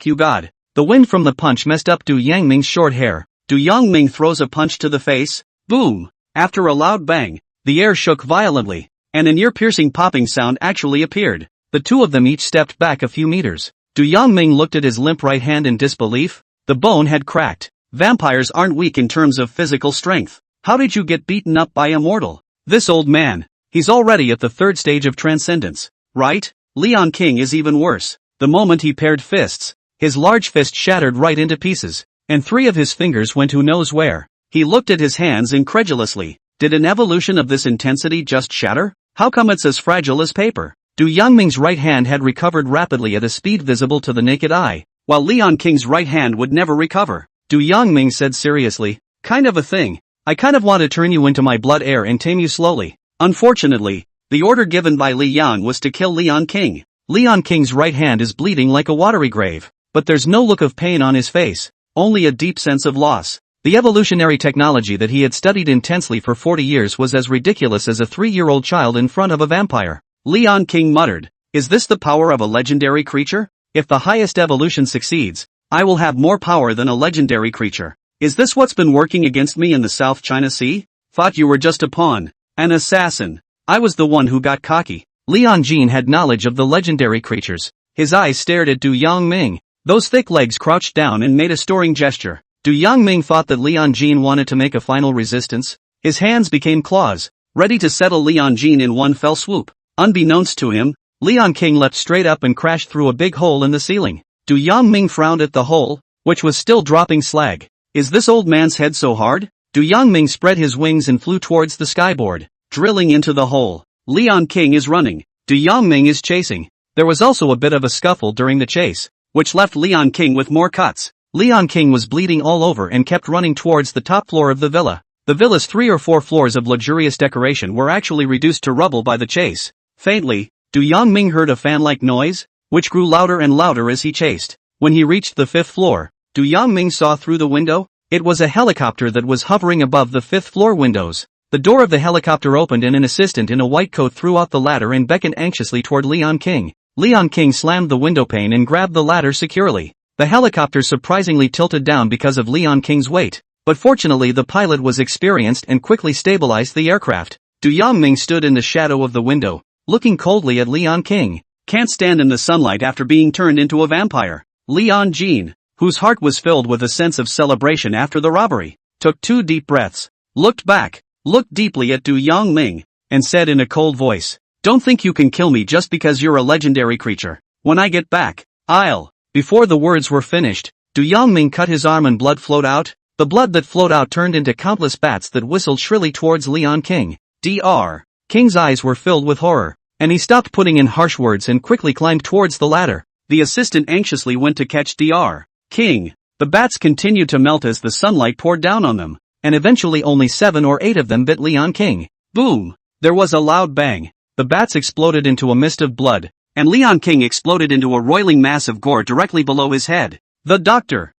you god. The wind from the punch messed up Du Yangming's short hair. Du Yangming throws a punch to the face. Boom! After a loud bang, the air shook violently, and an ear-piercing popping sound actually appeared. The two of them each stepped back a few meters. Du Yangming looked at his limp right hand in disbelief. The bone had cracked. Vampires aren't weak in terms of physical strength. How did you get beaten up by a mortal? This old man, he's already at the third stage of transcendence, right? Leon King is even worse. The moment he paired fists, his large fist shattered right into pieces, and 3 of his fingers went who knows where. He looked at his hands incredulously. Did an evolution of this intensity just shatter? How come it's as fragile as paper? Du Yangming's right hand had recovered rapidly at a speed visible to the naked eye, while Leon King's right hand would never recover. Du Yangming said seriously, kind of a thing. I kind of want to turn you into my blood heir and tame you slowly. Unfortunately, the order given by Li Yang was to kill Leon King. Leon King's right hand is bleeding like a watery grave, but there's no look of pain on his face, only a deep sense of loss. The evolutionary technology that he had studied intensely for 40 years was as ridiculous as a 3-year-old child in front of a vampire. Leon King muttered, is this the power of a legendary creature? If the highest evolution succeeds, I will have more power than a legendary creature. Is this what's been working against me in the South China Sea? Thought you were just a pawn, an assassin. I was the one who got cocky. Leon Jin had knowledge of the legendary creatures. His eyes stared at Du Yangming. Those thick legs crouched down and made a storing gesture. Du Yangming thought that Leon Jin wanted to make a final resistance. His hands became claws, ready to settle Leon Jin in one fell swoop. Unbeknownst to him, Leon King leapt straight up and crashed through a big hole in the ceiling. Du Yangming frowned at the hole, which was still dropping slag. Is this old man's head so hard? Du Yangming spread his wings and flew towards the skyboard, drilling into the hole. Leon King is running. Du Yangming is chasing. There was also a bit of a scuffle during the chase, which left Leon King with more cuts. Leon King was bleeding all over and kept running towards the top floor of the villa. The villa's 3 or 4 floors of luxurious decoration were actually reduced to rubble by the chase. Faintly, Du Yangming heard a fan-like noise, which grew louder and louder as he chased. When he reached the 5th floor, Du Yangming saw through the window. It was a helicopter that was hovering above the 5th floor windows. The door of the helicopter opened and an assistant in a white coat threw out the ladder and beckoned anxiously toward Leon King. Leon King slammed the windowpane and grabbed the ladder securely. The helicopter surprisingly tilted down because of Leon King's weight, but fortunately the pilot was experienced and quickly stabilized the aircraft. Du Yangming stood in the shadow of the window, looking coldly at Leon King. can't stand in the sunlight after being turned into a vampire. Leon Jean, whose heart was filled with a sense of celebration after the robbery, took 2 deep breaths, looked back, looked deeply at Du Yongming, and said in a cold voice, "Don't think you can kill me just because you're a legendary creature. When I get back, I'll..." Before the words were finished, Du Yongming cut his arm and blood flowed out. The blood that flowed out turned into countless bats that whistled shrilly towards Leon King. Dr. King's eyes were filled with horror, and he stopped putting in harsh words and quickly climbed towards the ladder. The assistant anxiously went to catch Dr. King. The bats continued to melt as the sunlight poured down on them, and eventually only 7 or 8 of them bit Leon King. Boom! There was a loud bang. The bats exploded into a mist of blood, and Leon King exploded into a roiling mass of gore directly below his head. The doctor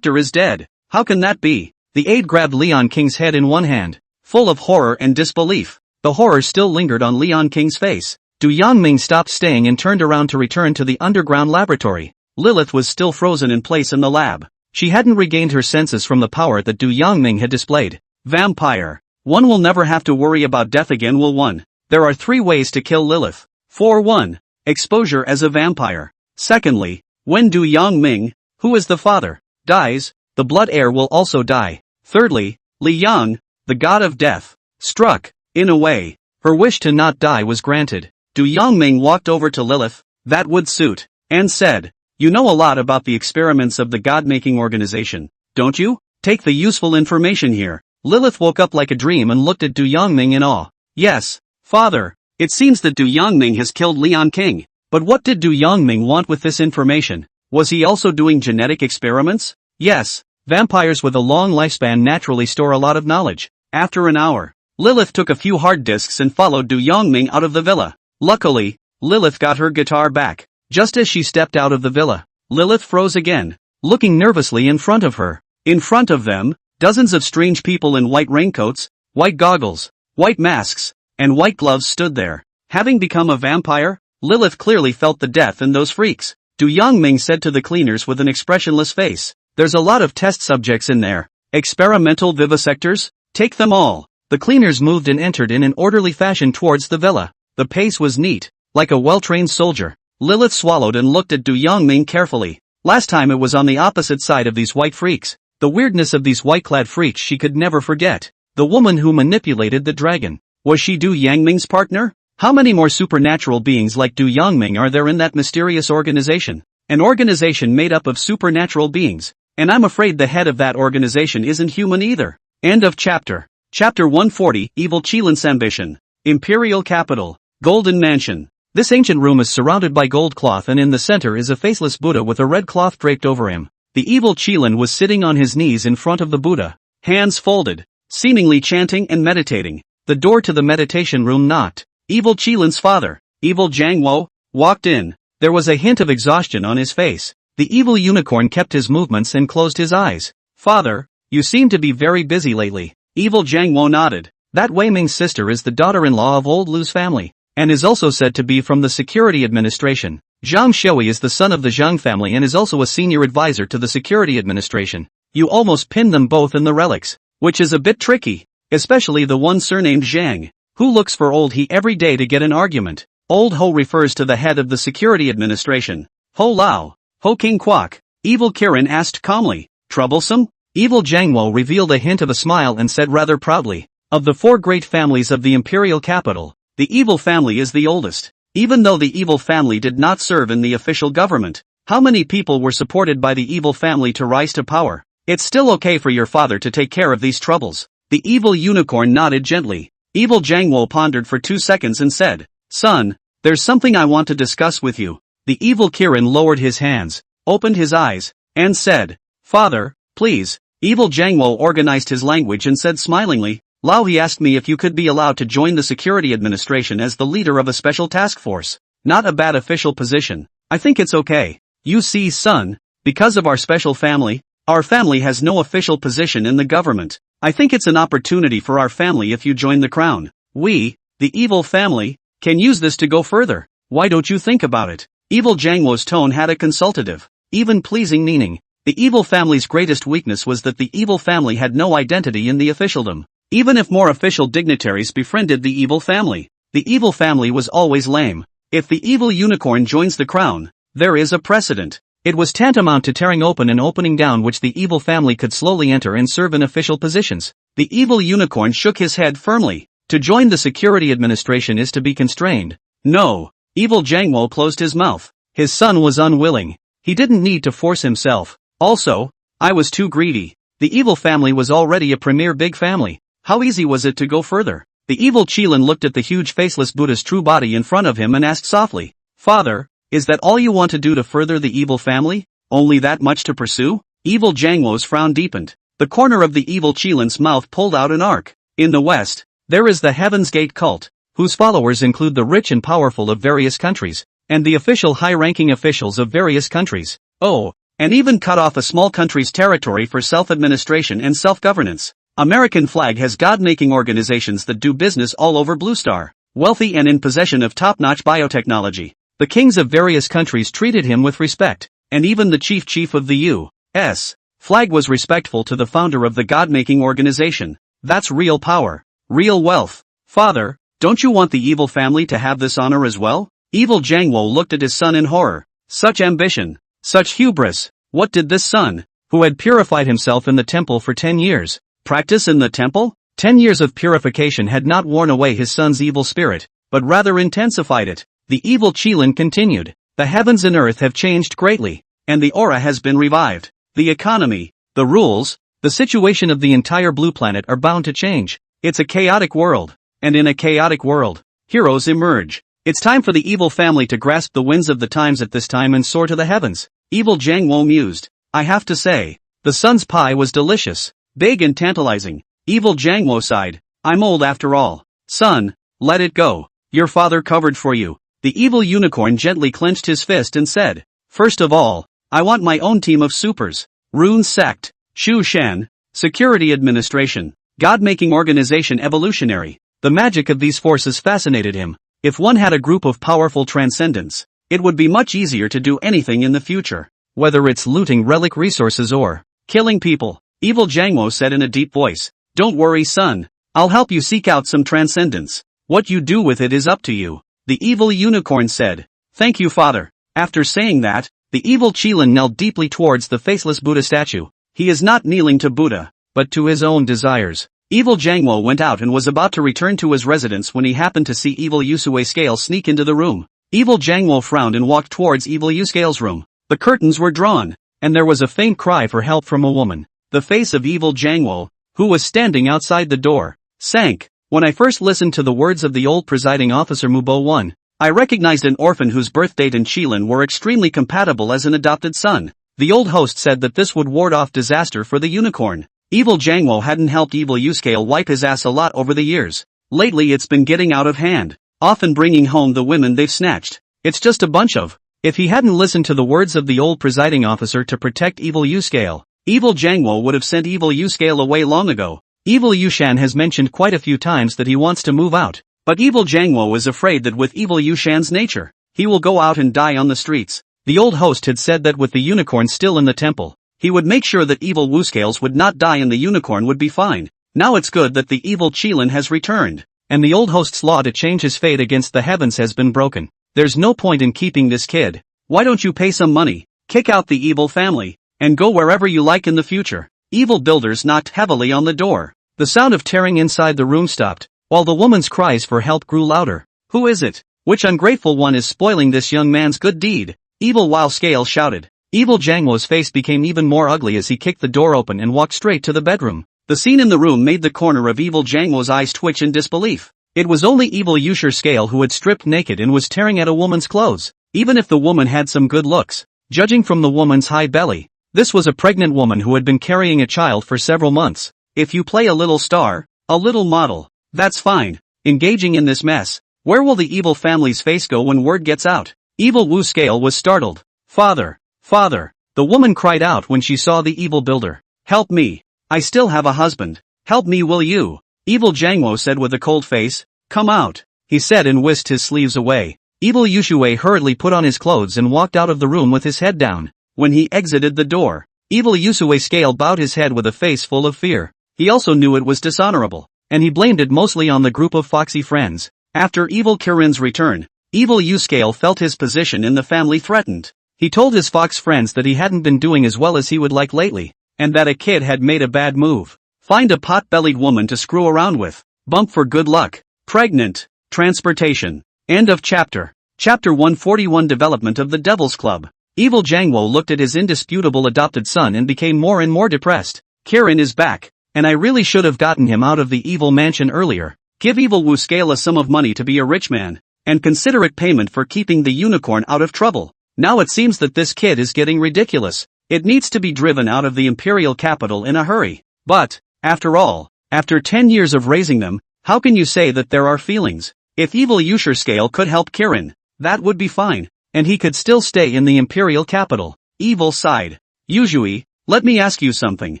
is dead. How can that be? The aide grabbed Leon King's head in one hand, full of horror and disbelief. The horror still lingered on Leon King's face. Du Yongming stopped staying and turned around to return to the underground laboratory. Lilith was still frozen in place in the lab. She hadn't regained her senses from the power that Du Yongming had displayed. Vampire. One will never have to worry about death again, will one? There are 3 ways to kill Lilith. For 1. Exposure as a vampire. Secondly, when Du Yongming, who is the father, dies, the blood heir will also die. Thirdly, Li Yang, the god of death, struck. In a way, her wish to not die was granted. Du Yongming walked over to Lilith, that would suit, and said, "You know a lot about the experiments of the god-making organization, don't you? Take the useful information here." Lilith woke up like a dream and looked at Du Yongming in awe. "Yes, father, it seems that Du Yongming has killed Leon King. But what did Du Yongming want with this information? Was he also doing genetic experiments?" "Yes, vampires with a long lifespan naturally store a lot of knowledge." After an hour, Lilith took a few hard disks and followed Du Yongming out of the villa. Luckily, Lilith got her guitar back. Just as she stepped out of the villa, Lilith froze again, looking nervously in front of her. In front of them, dozens of strange people in white raincoats, white goggles, white masks, and white gloves stood there. Having become a vampire, Lilith clearly felt the death in those freaks. Du Yongming said to the cleaners with an expressionless face, "There's a lot of test subjects in there. Experimental vivisectors? Take them all." The cleaners moved and entered in an orderly fashion towards the villa. The pace was neat, like a well-trained soldier. Lilith swallowed and looked at Du Yongming carefully. Last time it was on the opposite side of these white freaks. The weirdness of these white-clad freaks she could never forget. The woman who manipulated the dragon. Was she Du Yongming's partner? How many more supernatural beings like Du Yongming are there in that mysterious organization? An organization made up of supernatural beings. And I'm afraid the head of that organization isn't human either. End of chapter. Chapter 140, Evil Qilin's Ambition. Imperial Capital. Golden Mansion. This ancient room is surrounded by gold cloth, and in the center is a faceless Buddha with a red cloth draped over him. The evil Qilin was sitting on his knees in front of the Buddha, hands folded, seemingly chanting and meditating. The door to the meditation room knocked. Evil Qilin's father, Evil Jangwo, walked in. There was a hint of exhaustion on his face. The evil unicorn kept his movements and closed his eyes. "Father, you seem to be very busy lately." Evil Jangwo nodded. That Wei Ming's sister is the daughter-in-law of old Lu's family, and is also said to be from the Security Administration. Zhang Shui is the son of the Zhang family and is also a senior advisor to the Security Administration. You almost pinned them both in the relics, which is a bit tricky, especially the one surnamed Zhang, who looks for old he every day to get an argument. Old Ho refers to the head of the Security Administration. Ho Lao, Ho King Kwok. Evil Kirin asked calmly. Troublesome? Evil Jangwo revealed a hint of a smile and said rather proudly, "Of the 4 great families of the imperial capital, the evil family is the oldest. Even though the evil family did not serve in the official government, how many people were supported by the evil family to rise to power? It's still okay for your father to take care of these troubles." The evil unicorn nodded gently. Evil Jangwo pondered for 2 seconds and said, "Son, there's something I want to discuss with you." The evil Kirin lowered his hands, opened his eyes, and said, "Father, please." Evil Jangwo organized his language and said smilingly, "Lao, he asked me if you could be allowed to join the Security Administration as the leader of a special task force. Not a bad official position. I think it's okay. You see, son, because of our special family, our family has no official position in the government. I think it's an opportunity for our family if you join the crown. We, the evil family, can use this to go further. Why don't you think about it?" Evil Jangwo's tone had a consultative, even pleasing meaning. The evil family's greatest weakness was that the evil family had no identity in the officialdom. Even if more official dignitaries befriended the evil family was always lame. If the evil unicorn joins the crown, there is a precedent. It was tantamount to tearing open an opening down which the evil family could slowly enter and serve in official positions. The evil unicorn shook his head firmly. To join the security administration is to be constrained. No. Evil Jangwo closed his mouth. His son was unwilling. He didn't need to force himself. Also, I was too greedy. The evil family was already a premier big family. How easy was it to go further? The evil Qilin looked at the huge faceless Buddha's true body in front of him and asked softly, "Father, is that all you want to do to further the evil family? Only that much to pursue?" Evil Jangwo's frown deepened. The corner of the evil Qilin's mouth pulled out an arc. In the West, there is the Heaven's Gate cult, whose followers include the rich and powerful of various countries, and the official high-ranking officials of various countries. Oh, and even cut off a small country's territory for self-administration and self-governance. American flag has god-making organizations that do business all over Blue Star, wealthy and in possession of top-notch biotechnology. The kings of various countries treated him with respect, and even the chief of the U.S. flag was respectful to the founder of the god-making organization. That's real power, real wealth. Father, don't you want the evil family to have this honor as well? Evil Jangwo looked at his son in horror. Such ambition, such hubris. What did this son, who had purified himself in the temple for 10 years, practice in the temple? 10 years of purification had not worn away his son's evil spirit, but rather intensified it. The evil Qilin continued. The heavens and earth have changed greatly, and the aura has been revived. The economy, the rules, the situation of the entire blue planet are bound to change. It's a chaotic world, and in a chaotic world, heroes emerge. It's time for the evil family to grasp the winds of the times at this time and soar to the heavens. Evil Jangwo mused. I have to say, the son's pie was delicious, big and tantalizing. Evil Jangwo sighed. I'm old after all. Son, let it go. Your father covered for you. The evil unicorn gently clenched his fist and said, First of all, I want my own team of supers. Rune Sect, Shu Shan, Security Administration, God-making organization evolutionary. The magic of these forces fascinated him. If one had a group of powerful transcendents, it would be much easier to do anything in the future. Whether it's looting relic resources or killing people. Evil Jangwo said in a deep voice. Don't worry son, I'll help you seek out some transcendence. What you do with it is up to you. The evil unicorn said. Thank you father. After saying that, the evil Qilin knelt deeply towards the faceless Buddha statue. He is not kneeling to Buddha, but to his own desires. Evil Jangwo went out and was about to return to his residence when he happened to see evil Yusue Scale sneak into the room. Evil Jangwo frowned and walked towards evil Scale's room. The curtains were drawn, and there was a faint cry for help from a woman. The face of evil Jangwo, who was standing outside the door, sank. When I first listened to the words of the old presiding officer Mubo 1, I recognized an orphan whose birth date and Qilin were extremely compatible as an adopted son. The old host said that this would ward off disaster for the unicorn. Evil Jangwo hadn't helped evil Scale wipe his ass a lot over the years. Lately it's been getting out of hand, often bringing home the women they've snatched. It's just a bunch of. If he hadn't listened to the words of the old presiding officer to protect evil Scale, evil Jangwo would have sent evil Scale away long ago. Evil Yushan has mentioned quite a few times that he wants to move out, but evil Jangwo is afraid that with evil Yushan's nature, he will go out and die on the streets. The old host had said that with the unicorn still in the temple, he would make sure that evil Scales would not die and the unicorn would be fine. Now it's good that the evil Qilin has returned, and the old host's law to change his fate against the heavens has been broken. There's no point in keeping this kid. Why don't you pay some money, kick out the evil family, and go wherever you like in the future? Evil builders knocked heavily on the door. The sound of tearing inside the room stopped, while the woman's cries for help grew louder. Who is it? Which ungrateful one is spoiling this young man's good deed? Evil Wow Scale shouted. Evil Jangwo's face became even more ugly as he kicked the door open and walked straight to the bedroom. The scene in the room made the corner of evil Jangwo's eyes twitch in disbelief. It was only evil Yusher Scale who had stripped naked and was tearing at a woman's clothes. Even if the woman had some good looks, judging from the woman's high belly, this was a pregnant woman who had been carrying a child for several months. If you play a little star, a little model, that's fine. Engaging in this mess, where will the evil family's face go when word gets out? Evil Wu Scale was startled. Father, father, the woman cried out when she saw the evil builder. Help me. I still have a husband. Help me will you? Evil Jangwo said with a cold face. Come out, he said and whisked his sleeves away. Evil Yushue hurriedly put on his clothes and walked out of the room with his head down. When he exited the door, evil Yusue Scale bowed his head with a face full of fear. He also knew it was dishonorable, and he blamed it mostly on the group of foxy friends. After evil Kirin's return, Evil Uscale felt his position in the family threatened. He told his fox friends that he hadn't been doing as well as he would like lately, and that a kid had made a bad move. Find a pot-bellied woman to screw around with. Bump for good luck. Pregnant. Transportation. End of chapter. Chapter 141 Development of the Devil's Club. Evil Jangwo looked at his indisputable adopted son and became more and more depressed. Kirin is back, and I really should have gotten him out of the evil mansion earlier. Give Evil Uscale a sum of money to be a rich man, and consider it payment for keeping the unicorn out of trouble. Now it seems that this kid is getting ridiculous. It needs to be driven out of the imperial capital in a hurry. But, after all, after 10 years of raising them, how can you say that there are feelings? If Evil Uscale could help Kirin, that would be fine, and he could still stay in the imperial capital. Evil sighed. Yusui, let me ask you something.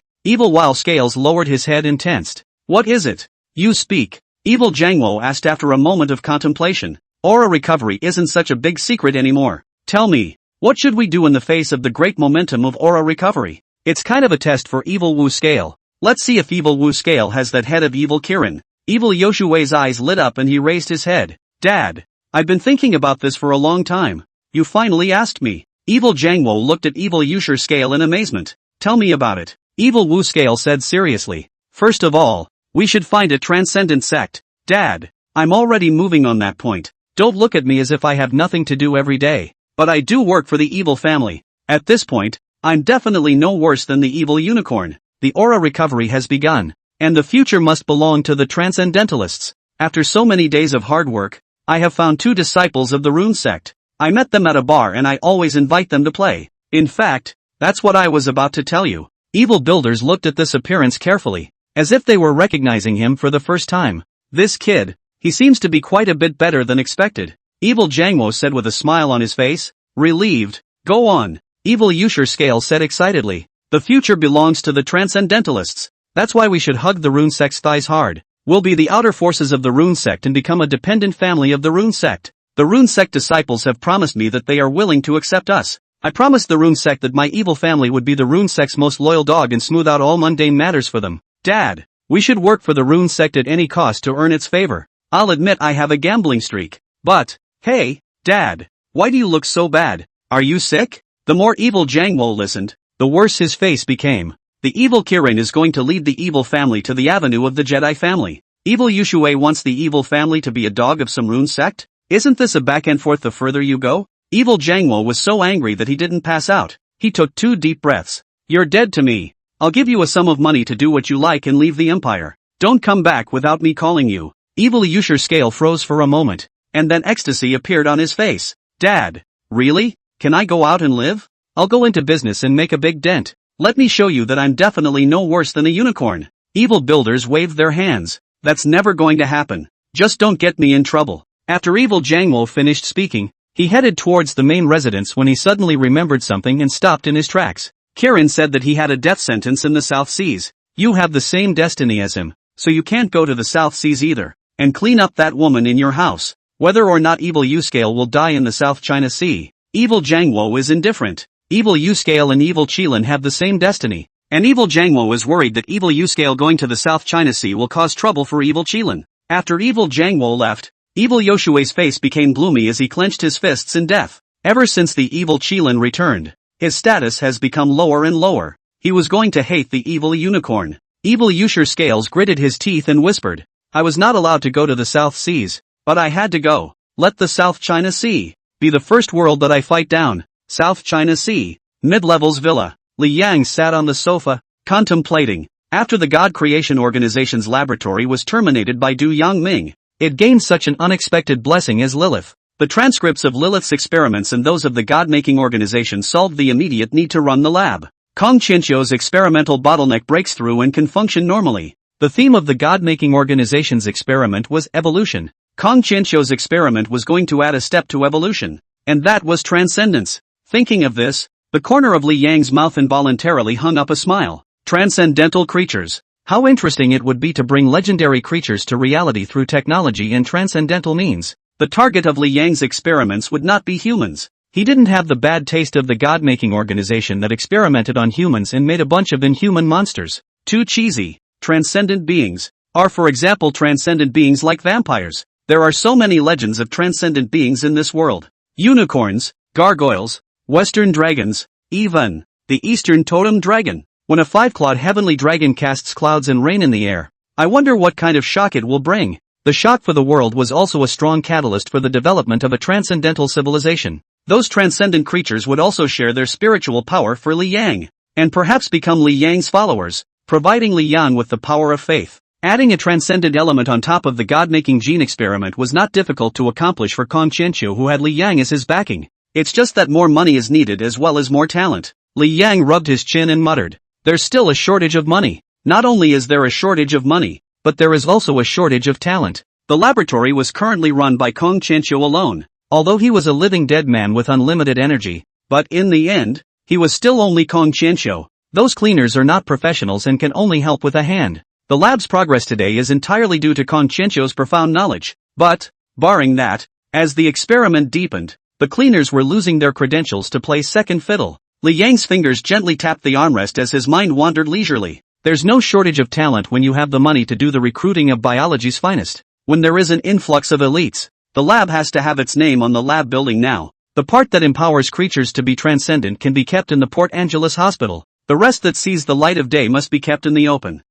Evil Uscale lowered his head and tensed. What is it? You speak. Evil Jangwo asked after a moment of contemplation. Aura recovery isn't such a big secret anymore. Tell me, what should we do in the face of the great momentum of aura recovery? It's kind of a test for Evil Uscale. Let's see if Evil Uscale has that head of Evil Kirin. Evil Yoshue's eyes lit up and he raised his head. Dad, I've been thinking about this for a long time. You finally asked me. Evil Jangwo looked at Evil Uscale in amazement. Tell me about it. Evil Uscale said seriously. First of all, we should find a transcendent sect. Dad, I'm already moving on that point. Don't look at me as if I have nothing to do every day. But I do work for the evil family. At this point, I'm definitely no worse than the evil unicorn. The aura recovery has begun, and the future must belong to the transcendentalists. After so many days of hard work, I have found 2 disciples of the Rune sect. I met them at a bar and I always invite them to play. In fact, that's what I was about to tell you. Evil builders looked at this appearance carefully, as if they were recognizing him for the first time. This kid, he seems to be quite a bit better than expected. Evil Jangwo said with a smile on his face. Relieved. Go on. Evil Uscale said excitedly. The future belongs to the transcendentalists. That's why we should hug the Rune sect's thighs hard. We'll be the outer forces of the Rune sect and become a dependent family of the Rune sect. The Rune sect disciples have promised me that they are willing to accept us. I promised the Rune sect that my evil family would be the Rune sect's most loyal dog and smooth out all mundane matters for them. Dad, we should work for the Rune sect at any cost to earn its favor. I'll admit I have a gambling streak. But, hey, Dad, why do you look so bad? Are you sick? The more Evil Jangwo listened, the worse his face became. The evil Kirin is going to lead the evil family to the avenue of the Jedi family. Evil Uscale wants the evil family to be a dog of some Rune sect? Isn't this a back and forth the further you go? Evil Jangwo was so angry that he didn't pass out. He took 2 deep breaths. You're dead to me. I'll give you a sum of money to do what you like and leave the empire. Don't come back without me calling you. Evil Uscale froze for a moment, and then ecstasy appeared on his face. Dad, really? Can I go out and live? I'll go into business and make a big dent. Let me show you that I'm definitely no worse than a unicorn. Evil builders waved their hands. That's never going to happen. Just don't get me in trouble. After Evil Jangwo finished speaking, he headed towards the main residence when he suddenly remembered something and stopped in his tracks. Kirin said that he had a death sentence in the South Seas. You have the same destiny as him, so you can't go to the South Seas either. And clean up that woman in your house. Whether or not Evil Uscale will die in the South China Sea, Evil Jangwo is indifferent. Evil Uscale and Evil Qilin have the same destiny, and Evil Jangwo is worried that Evil Uscale going to the South China Sea will cause trouble for Evil Qilin. After Evil Jangwo left, Evil Yoshue's face became gloomy as he clenched his fists in death. Ever since the Evil Qilin returned, his status has become lower and lower. He was going to hate the evil unicorn. Evil Uscale gritted his teeth and whispered, I was not allowed to go to the South Seas, but I had to go. Let the South China Sea be the first world that I fight down. South China Sea, mid-levels villa. Li Yang sat on the sofa, contemplating. After the God Creation Organization's laboratory was terminated by Du Yangming, it gained such an unexpected blessing as Lilith. The transcripts of Lilith's experiments and those of the God-making organization solved the immediate need to run the lab. Kong Qianqiu's experimental bottleneck breaks through and can function normally. The theme of the God-making organization's experiment was evolution. Kong Qianqiu's experiment was going to add a step to evolution, and that was transcendence. Thinking of this, the corner of Li Yang's mouth involuntarily hung up a smile. Transcendental creatures. How interesting it would be to bring legendary creatures to reality through technology and transcendental means. The target of Li Yang's experiments would not be humans. He didn't have the bad taste of the God-making organization that experimented on humans and made a bunch of inhuman monsters. Too cheesy. Transcendent beings are, for example, transcendent beings like vampires. There are so many legends of transcendent beings in this world. Unicorns, gargoyles, western dragons, even the eastern totem dragon. When a five-clawed heavenly dragon casts clouds and rain in the air, I wonder what kind of shock it will bring. The shock for the world was also a strong catalyst for the development of a transcendental civilization. Those transcendent creatures would also share their spiritual power for Li Yang, and perhaps become Li Yang's followers, providing Li Yang with the power of faith. Adding a transcendent element on top of the god-making gene experiment was not difficult to accomplish for Kong Qianqiu, who had Li Yang as his backing. It's just that more money is needed as well as more talent. Li Yang rubbed his chin and muttered, "There's still a shortage of money. Not only is there a shortage of money, but there is also a shortage of talent." The laboratory was currently run by Kong Qianqiu alone, although he was a living dead man with unlimited energy. But in the end, he was still only Kong Qianqiu. Those cleaners are not professionals and can only help with a hand. The lab's progress today is entirely due to Kong Qianqiu's profound knowledge. But, barring that, as the experiment deepened, the cleaners were losing their credentials to play second fiddle. Li Yang's fingers gently tapped the armrest as his mind wandered leisurely. There's no shortage of talent when you have the money to do the recruiting of biology's finest. When there is an influx of elites, the lab has to have its name on the lab building now. The part that empowers creatures to be transcendent can be kept in the Port Angeles hospital. The rest that sees the light of day must be kept in the open.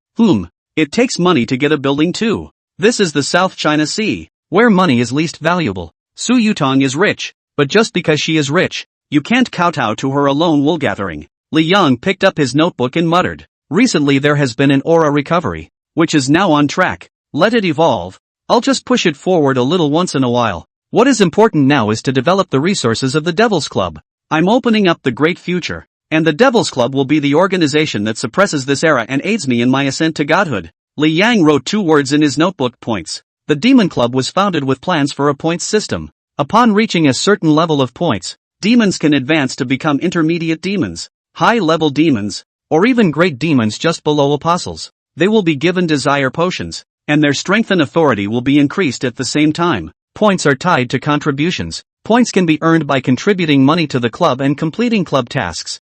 It takes money to get a building too. This is the South China Sea, where money is least valuable. Su Yutong is rich, but just because she is rich, you can't kowtow to her alone wool gathering. Li Yang picked up his notebook and muttered, "Recently there has been an aura recovery, which is now on track. Let it evolve. I'll just push it forward a little once in a while. What is important now is to develop the resources of the Devil's Club. I'm opening up the great future, and the Devil's Club will be the organization that suppresses this era and aids me in my ascent to godhood." Li Yang wrote 2 words in his notebook: points. The Demon Club was founded with plans for a points system. Upon reaching a certain level of points, demons can advance to become intermediate demons, high-level demons, or even great demons just below apostles. They will be given desire potions, and their strength and authority will be increased at the same time. Points are tied to contributions. Points can be earned by contributing money to the club and completing club tasks.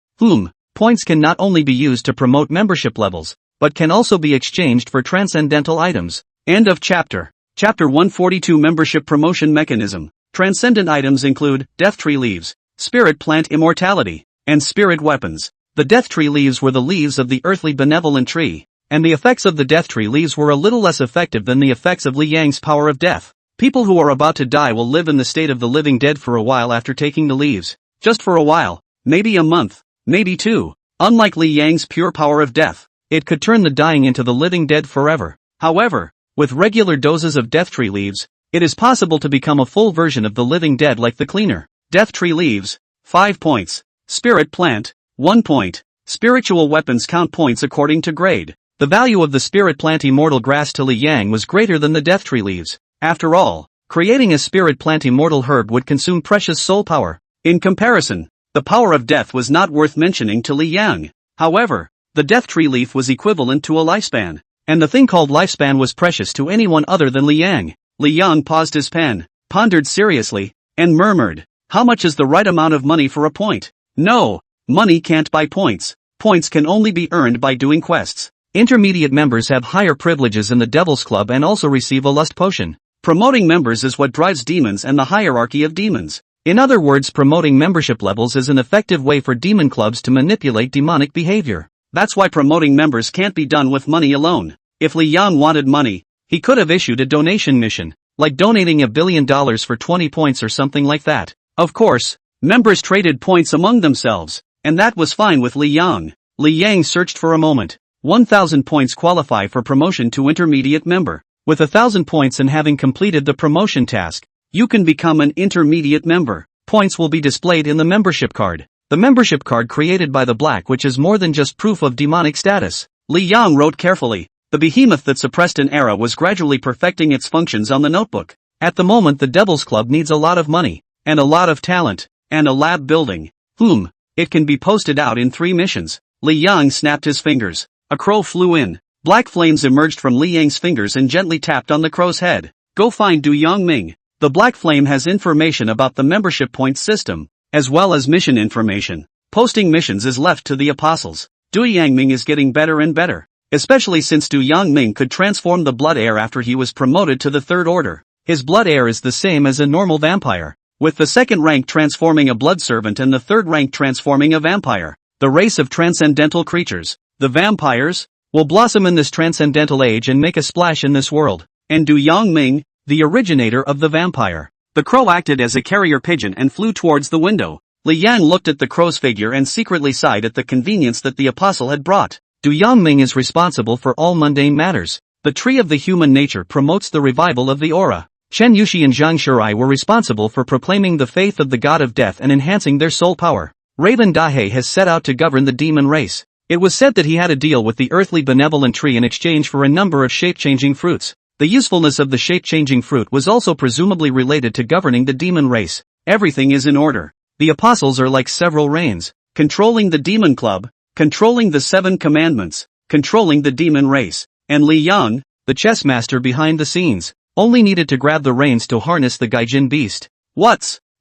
Points can not only be used to promote membership levels, but can also be exchanged for transcendental items. End of chapter. Chapter 142 Membership Promotion Mechanism. Transcendent items include Death Tree Leaves, Spirit Plant Immortality, and Spirit Weapons. The Death Tree Leaves were the leaves of the earthly benevolent tree, and the effects of the Death Tree Leaves were a little less effective than the effects of Li Yang's power of death. People who are about to die will live in the state of the living dead for a while after taking the leaves. Just for a while. Maybe a month. Maybe 2. Unlike Li Yang's pure power of death, it could turn the dying into the living dead forever. However, with regular doses of Death Tree Leaves, it is possible to become a full version of the living dead like the cleaner. Death Tree Leaves, 5 points. Spirit Plant, 1 point. Spiritual weapons count points according to grade. The value of the Spirit Plant Immortal Grass to Li Yang was greater than the Death Tree Leaves. After all, creating a Spirit Plant Immortal Herb would consume precious soul power. In comparison, the power of death was not worth mentioning to Li Yang. However, the Death Tree Leaf was equivalent to a lifespan, and the thing called lifespan was precious to anyone other than Li Yang. Li Yang paused his pen, pondered seriously, and murmured, "How much is the right amount of money for a point? No, money can't buy points. Points can only be earned by doing quests. Intermediate members have higher privileges in the Devil's Club and also receive a lust potion. Promoting members is what drives demons and the hierarchy of demons. In other words, promoting membership levels is an effective way for demon clubs to manipulate demonic behavior. That's why promoting members can't be done with money alone. If Li Yang wanted money, he could have issued a donation mission, like donating $1 billion for 20 points or something like that. Of course, members traded points among themselves, and that was fine with Li Yang. Li Yang searched for a moment. 1,000 points qualify for promotion to intermediate member. With 1,000 points and having completed the promotion task, you can become an intermediate member. Points will be displayed in the membership card. The membership card created by the Black Witch is more than just proof of demonic status. Li Yang wrote carefully. The behemoth that suppressed an era was gradually perfecting its functions on the notebook. At the moment the Devil's Club needs a lot of money, and a lot of talent, and a lab building. It can be posted out in 3 missions. Li Yang snapped his fingers. A crow flew in. Black flames emerged from Li Yang's fingers and gently tapped on the crow's head. Go find Du Yangming. The black flame has information about the membership point system, as well as mission information. Posting missions is left to the apostles. Du Yangming is getting better and better, especially since Du Yangming could transform the blood heir after he was promoted to the 3rd order. His blood heir is the same as a normal vampire, with the second rank transforming a blood servant and the third rank transforming a vampire. The race of transcendental creatures, the vampires, will blossom in this transcendental age and make a splash in this world. And Du Yongming, the originator of the vampire. The crow acted as a carrier pigeon and flew towards the window. Li Yang looked at the crow's figure and secretly sighed at the convenience that the apostle had brought. Du Yongming is responsible for all mundane matters. The tree of the human nature promotes the revival of the aura. Chen Yushi and Zhang Shurai were responsible for proclaiming the faith of the god of death and enhancing their soul power. Raven Dahei has set out to govern the demon race. It was said that he had a deal with the earthly benevolent tree in exchange for a number of shape-changing fruits. The usefulness of the shape-changing fruit was also presumably related to governing the demon race. Everything is in order. The apostles are like several reigns, controlling the demon club, controlling the 7 commandments, controlling the demon race, and Li Yang, the chess master behind the scenes, only needed to grab the reins to harness the Gaijin beast.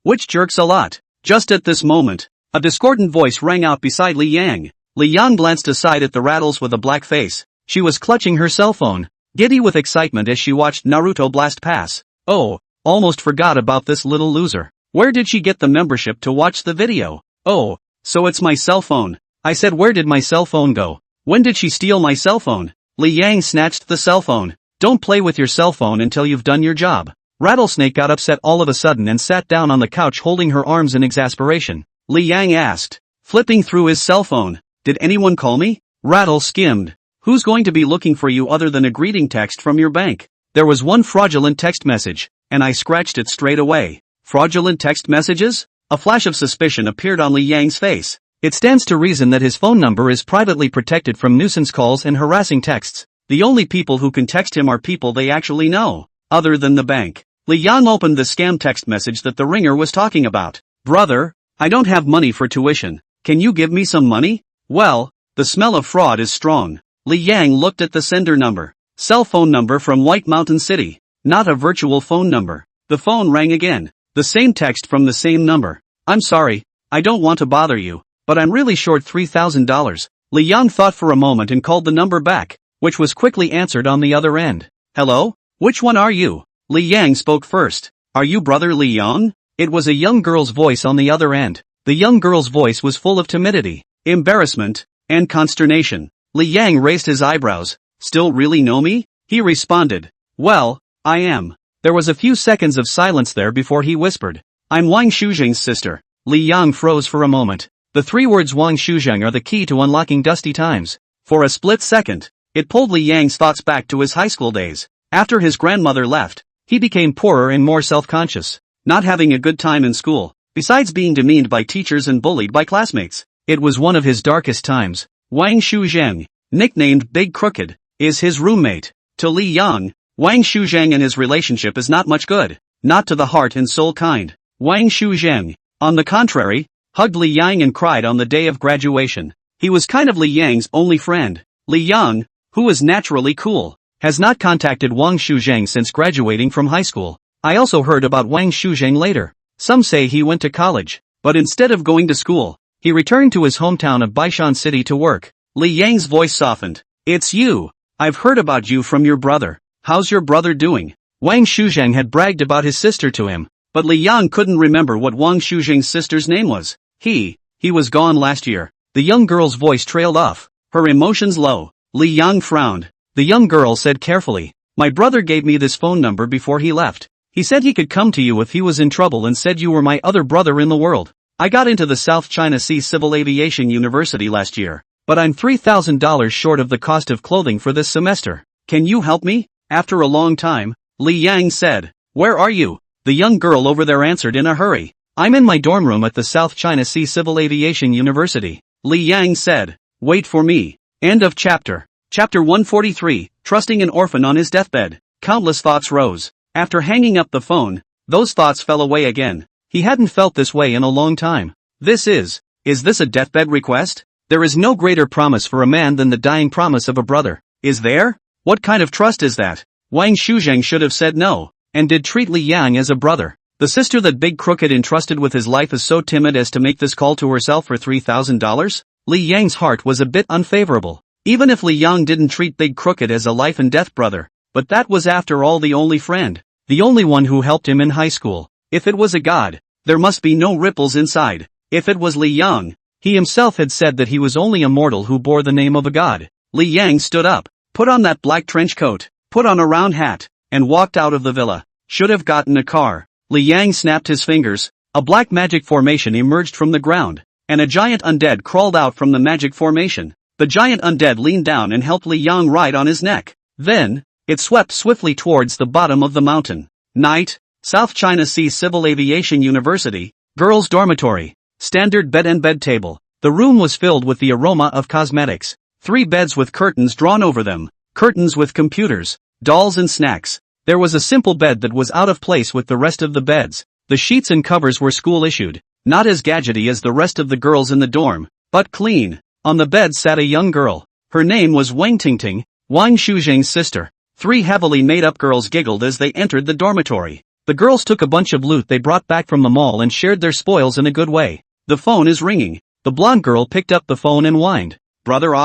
Which jerks a lot? Just at this moment, a discordant voice rang out beside Li Yang. Li Yang glanced aside at the rattles with a black face. She was clutching her cell phone, giddy with excitement as she watched Naruto blast pass. Oh, almost forgot about this little loser. Where did she get the membership to watch the video? Oh, so it's my cell phone. I said, where did my cell phone go? When did she steal my cell phone? Li Yang snatched the cell phone. Don't play with your cell phone until you've done your job. Rattlesnake got upset all of a sudden and sat down on the couch holding her arms in exasperation. Li Yang asked, flipping through his cell phone, did anyone call me? Rattle skimmed. Who's going to be looking for you other than a greeting text from your bank? There was one fraudulent text message, and I scratched it straight away. Fraudulent text messages? A flash of suspicion appeared on Li Yang's face. It stands to reason that his phone number is privately protected from nuisance calls and harassing texts. The only people who can text him are people they actually know, other than the bank. Li Yang opened the scam text message that the ringer was talking about. Brother, I don't have money for tuition. Can you give me some money? Well, the smell of fraud is strong. Li Yang looked at the sender number. Cell phone number from White Mountain City. Not a virtual phone number. The phone rang again. The same text from the same number. I'm sorry, I don't want to bother you, but I'm really short $3,000. Li Yang thought for a moment and called the number back, which was quickly answered on the other end. Hello? Which one are you? Li Yang spoke first. Are you brother Li Yang? It was a young girl's voice on the other end. The young girl's voice was full of timidity, embarrassment, and consternation. Li Yang raised his eyebrows. Still really know me? He responded. Well, I am. There was a few seconds of silence there before he whispered. I'm Wang Shuzheng's sister. Li Yang froze for a moment. The 3 words Wang Shuzheng are the key to unlocking dusty times. For a split second, it pulled Li Yang's thoughts back to his high school days. After his grandmother left, he became poorer and more self-conscious, not having a good time in school, besides being demeaned by teachers and bullied by classmates. It was one of his darkest times. Wang Shuzheng, nicknamed Big Crooked, is his roommate. To Li Yang, Wang Shuzheng and his relationship is not much good, not to the heart and soul kind. Wang Shuzheng, on the contrary, hugged Li Yang and cried on the day of graduation. He was kind of Li Yang's only friend. Li Yang, who is naturally cool, has not contacted Wang Shuzheng since graduating from high school. I also heard about Wang Shuzheng later. Some say he went to college, but instead of going to school, he returned to his hometown of Baishan City to work. Li Yang's voice softened. It's you. I've heard about you from your brother. How's your brother doing? Wang Shuzheng had bragged about his sister to him, but Li Yang couldn't remember what Wang Shuzheng's sister's name was. He was gone last year. The young girl's voice trailed off, her emotions low. Li Yang frowned. The young girl said carefully, my brother gave me this phone number before he left. He said he could come to you if he was in trouble and said you were my other brother in the world. I got into the South China Sea Civil Aviation University last year, but I'm $3,000 short of the cost of clothing for this semester. Can you help me? After a long time, Li Yang said, where are you? The young girl over there answered in a hurry. I'm in my dorm room at the South China Sea Civil Aviation University. Li Yang said, wait for me. End of chapter. Chapter 143, Trusting an Orphan on His Deathbed. Countless thoughts rose. After hanging up the phone, those thoughts fell away again. He hadn't felt this way in a long time. Is this a deathbed request? There is no greater promise for a man than the dying promise of a brother. Is there? What kind of trust is that? Wang Shuzheng should have said no, and did treat Li Yang as a brother. The sister that Big Crooked entrusted with his life is so timid as to make this call to herself for $3,000? Li Yang's heart was a bit unfavorable. Even if Li Yang didn't treat Big Crooked as a life and death brother, but that was after all the only friend. the only one who helped him in high school. If it was a god, there must be no ripples inside. If it was Li Yang, he himself had said that he was only a mortal who bore the name of a god. Li Yang stood up, put on that black trench coat, put on a round hat, and walked out of the villa. Should have gotten a car. Li Yang snapped his fingers, a black magic formation emerged from the ground, and a giant undead crawled out from the magic formation. The giant undead leaned down and helped Li Yang ride on his neck. Then, it swept swiftly towards the bottom of the mountain. Night, South China Sea Civil Aviation University, girls' dormitory, standard bed and bed table. The room was filled with the aroma of cosmetics. 3 beds with curtains drawn over them, curtains with computers, dolls and snacks. There was a simple bed that was out of place with the rest of the beds. The sheets and covers were school-issued, not as gadgety as the rest of the girls in the dorm, but clean. On the bed sat a young girl. Her name was Wang Tingting, Wang Shuzheng's sister. 3 heavily made-up girls giggled as they entered the dormitory. The girls took a bunch of loot they brought back from the mall and shared their spoils in a good way. The phone is ringing. The blonde girl picked up the phone and whined. Brother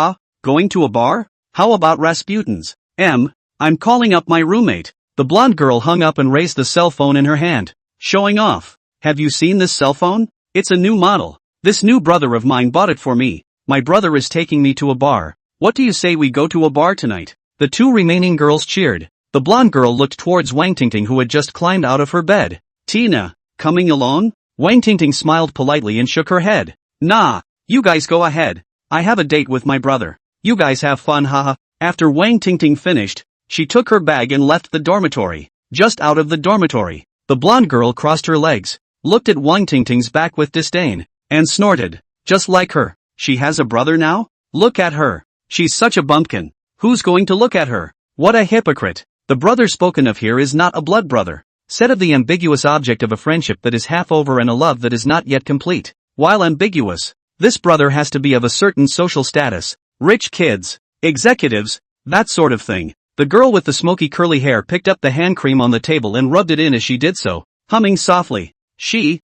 going to a bar? How about Rasputin's? I'm calling up my roommate. The blonde girl hung up and raised the cell phone in her hand. Showing off. Have you seen this cell phone? It's a new model. This new brother of mine bought it for me. My brother is taking me to a bar. What do you say we go to a bar tonight? The 2 remaining girls cheered. The blonde girl looked towards Wang Tingting who had just climbed out of her bed. Tina, coming along? Wang Tingting smiled politely and shook her head. Nah, you guys go ahead. I have a date with my brother. You guys have fun, haha. After Wang Tingting finished, she took her bag and left the dormitory. Just out of the dormitory, the blonde girl crossed her legs, looked at Wang Tingting's back with disdain, and snorted. Just like her. She has a brother now? Look at her. She's such a bumpkin. Who's going to look at her? What a hypocrite. The brother spoken of here is not a blood brother. Said of the ambiguous object of a friendship that is half over and a love that is not yet complete. While ambiguous, this brother has to be of a certain social status. Rich kids, executives, that sort of thing. The girl with the smoky curly hair picked up the hand cream on the table and rubbed it in as she did so, humming softly. She,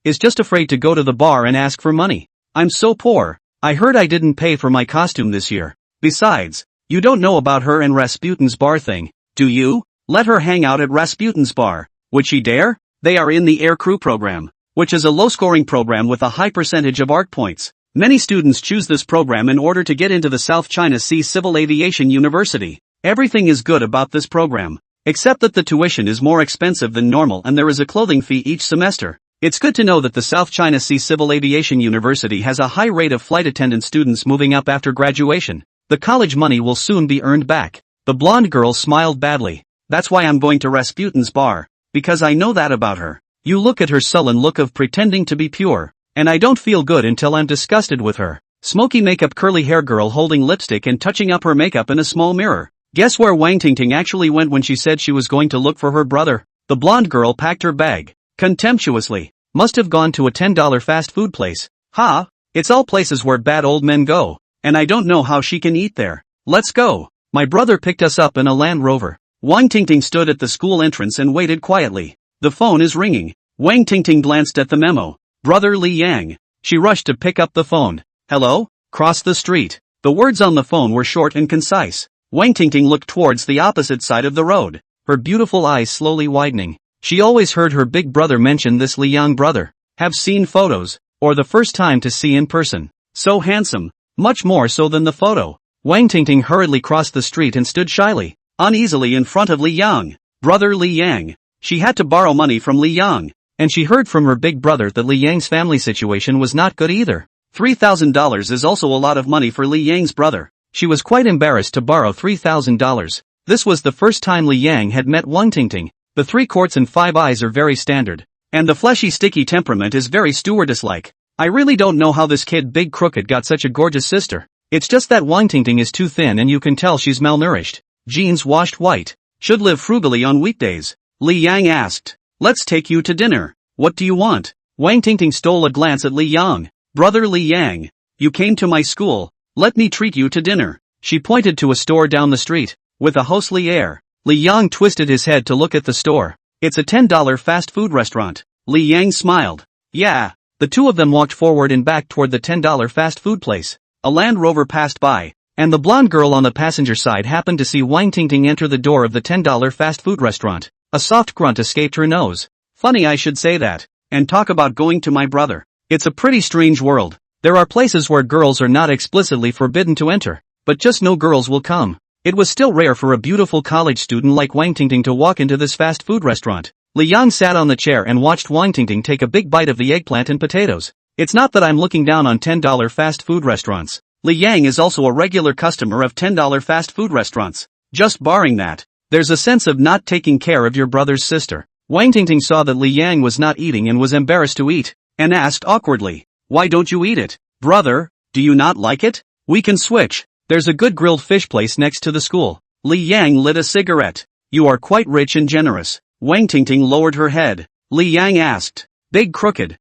is just afraid to go to the bar and ask for money. I'm so poor. I heard I didn't pay for my costume this year. Besides, you don't know about her and Rasputin's bar thing, do you? Let her hang out at Rasputin's bar. Would she dare? They are in the Air Crew program, which is a low-scoring program with a high percentage of ARC points. Many students choose this program in order to get into the South China Sea Civil Aviation University. Everything is good about this program, except that the tuition is more expensive than normal and there is a clothing fee each semester. It's good to know that the South China Sea Civil Aviation University has a high rate of flight attendant students moving up after graduation. The college money will soon be earned back. The blonde girl smiled badly. That's why I'm going to Rasputin's bar, because I know that about her. You look at her sullen look of pretending to be pure, and I don't feel good until I'm disgusted with her. Smoky makeup curly hair girl holding lipstick and touching up her makeup in a small mirror. Guess where Wang Tingting actually went when she said she was going to look for her brother? The blonde girl packed her bag. Contemptuously. Must have gone to a $10 fast food place. It's all places where bad old men go, and I don't know how she can eat there. Let's go. My brother picked us up in a Land Rover. Wang Tingting stood at the school entrance and waited quietly. The phone is ringing. Wang Tingting glanced at the memo. Brother Li Yang. She rushed to pick up the phone. Hello? Cross the street. The words on the phone were short and concise. Wang Tingting looked towards the opposite side of the road, her beautiful eyes slowly widening. She always heard her big brother mention this Li Yang brother. Have seen photos, or the first time to see in person. So handsome, much more so than the photo. Wang Tingting hurriedly crossed the street and stood shyly, uneasily in front of Li Yang. Brother Li Yang. She had to borrow money from Li Yang, and she heard from her big brother that Li Yang's family situation was not good either. $3,000 is also a lot of money for Li Yang's brother. She was quite embarrassed to borrow $3,000. This was the first time Li Yang had met Wang Tingting. The 3 quarts and 5 eyes are very standard, and the fleshy sticky temperament is very stewardess-like. I really don't know how this kid Big Crooked got such a gorgeous sister. It's just that Wang Tingting is too thin and you can tell she's malnourished. Jeans washed white. Should live frugally on weekdays. Li Yang asked. Let's take you to dinner. What do you want? Wang Tingting stole a glance at Li Yang. Brother Li Yang. You came to my school. Let me treat you to dinner. She pointed to a store down the street, with a hostly air. Li Yang twisted his head to look at the store. It's a $10 fast food restaurant. Li Yang smiled. Yeah. The 2 of them walked forward and back toward the $10 fast food place. A Land Rover passed by, and the blonde girl on the passenger side happened to see Wang Tingting enter the door of the $10 fast food restaurant. A soft grunt escaped her nose. Funny I should say that. And talk about going to my brother. It's a pretty strange world. There are places where girls are not explicitly forbidden to enter, but just no girls will come. It was still rare for a beautiful college student like Wang Tingting to walk into this fast food restaurant. Li Yang sat on the chair and watched Wang Tingting take a big bite of the eggplant and potatoes. It's not that I'm looking down on $10 fast food restaurants. Li Yang is also a regular customer of $10 fast food restaurants. Just barring that, there's a sense of not taking care of your brother's sister. Wang Tingting saw that Li Yang was not eating and was embarrassed to eat, and asked awkwardly, "Why don't you eat it? Brother, do you not like it? We can switch. There's a good grilled fish place next to the school." Li Yang lit a cigarette. "You are quite rich and generous." Wang Tingting lowered her head. Li Yang asked, "Big crooked,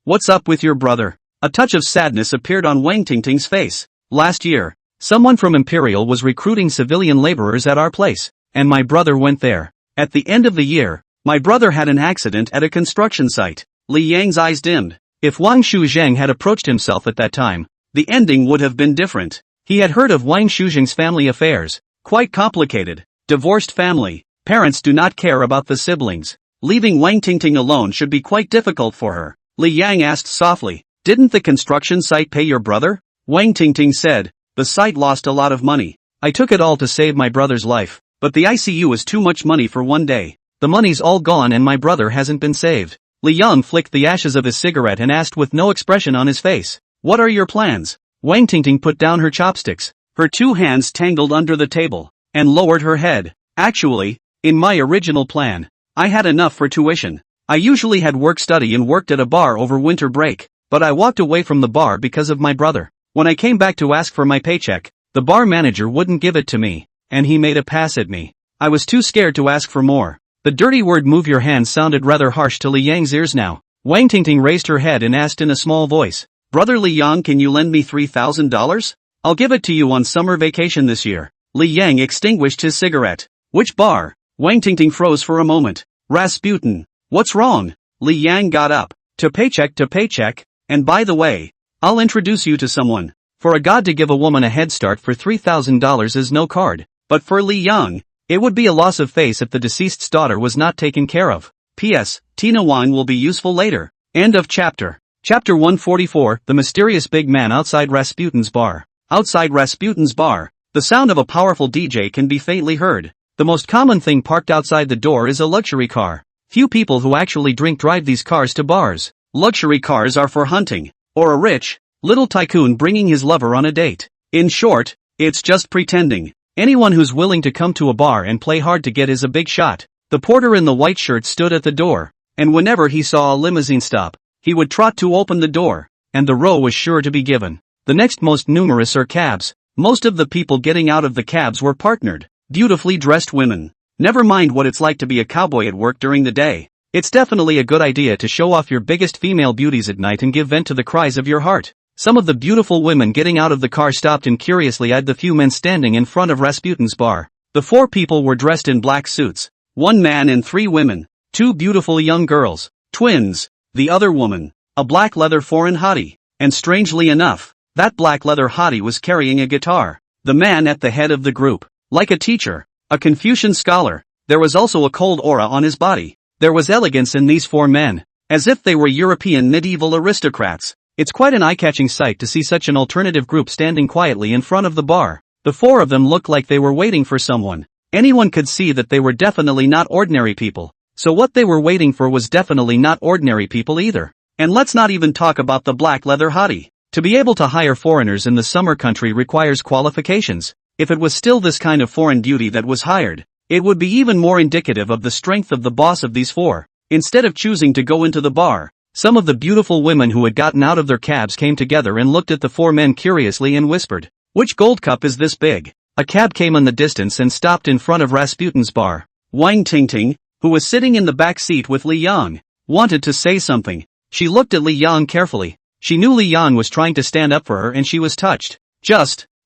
what's up with your brother?" A touch of sadness appeared on Wang Tingting's face. "Last year, someone from Imperial was recruiting civilian laborers at our place, and my brother went there. At the end of the year, my brother had an accident at a construction site." Li Yang's eyes dimmed. If Wang Shuzheng had approached himself at that time, the ending would have been different. He had heard of Wang Shuzheng's family affairs. Quite complicated. Divorced family. Parents do not care about the siblings. Leaving Wang Tingting alone should be quite difficult for her. Li Yang asked softly, "Didn't the construction site pay your brother?" Wang Tingting said, "The site lost a lot of money. I took it all to save my brother's life, but the ICU is too much money for one day. The money's all gone and my brother hasn't been saved." Li Yang flicked the ashes of his cigarette and asked with no expression on his face, "What are your plans?" Wang Tingting put down her chopsticks, her two hands tangled under the table, and lowered her head. "Actually, in my original plan, I had enough for tuition. I usually had work-study and worked at a bar over winter break, but I walked away from the bar because of my brother. When I came back to ask for my paycheck, the bar manager wouldn't give it to me, and he made a pass at me. I was too scared to ask for more." The dirty word "move your hands" sounded rather harsh to Li Yang's ears now. Wang Tingting raised her head and asked in a small voice, "Brother Li Yang, can you lend me $3,000? I'll give it to you on summer vacation this year." Li Yang extinguished his cigarette. "Which bar?" Wang Tingting froze for a moment. "Rasputin. What's wrong?" Li Yang got up. To paycheck, and by the way, I'll introduce you to someone. For a god to give a woman a head start for $3,000 is no card, but for Li Yang, it would be a loss of face if the deceased's daughter was not taken care of. P.S. Tina wine will be useful later. End of chapter. Chapter 144, The Mysterious Big Man Outside Rasputin's Bar. Outside Rasputin's bar, the sound of a powerful DJ can be faintly heard. The most common thing parked outside the door is a luxury car. Few people who actually drink drive these cars to bars. Luxury cars are for hunting, or a rich, little tycoon bringing his lover on a date. In short, it's just pretending. Anyone who's willing to come to a bar and play hard to get is a big shot. The porter in the white shirt stood at the door, and whenever he saw a limousine stop, he would trot to open the door, and the row was sure to be given. The next most numerous are cabs. Most of the people getting out of the cabs were partnered, beautifully dressed women. Never mind what it's like to be a cowboy at work during the day. It's definitely a good idea to show off your biggest female beauties at night and give vent to the cries of your heart. Some of the beautiful women getting out of the car stopped and curiously eyed the few men standing in front of Rasputin's bar. The four people were dressed in black suits. One man and three women. Two beautiful young girls. Twins. The other woman. A black leather foreign hottie. And strangely enough, that black leather hottie was carrying a guitar. The man at the head of the group. Like a teacher. A Confucian scholar. There was also a cold aura on his body. There was elegance in these four men. As if they were European medieval aristocrats. It's quite an eye-catching sight to see such an alternative group standing quietly in front of the bar. The four of them looked like they were waiting for someone. Anyone could see that they were definitely not ordinary people. So what they were waiting for was definitely not ordinary people either. And let's not even talk about the black leather hottie. To be able to hire foreigners in the summer country requires qualifications. If it was still this kind of foreign beauty that was hired, it would be even more indicative of the strength of the boss of these four. Instead of choosing to go into the bar, some of the beautiful women who had gotten out of their cabs came together and looked at the four men curiously and whispered, "Which gold cup is this big?" A cab came in the distance and stopped in front of Rasputin's bar. Wang Tingting, who was sitting in the back seat with Li Yang, wanted to say something. She looked at Li Yang carefully. She knew Li Yang was trying to stand up for her and she was touched.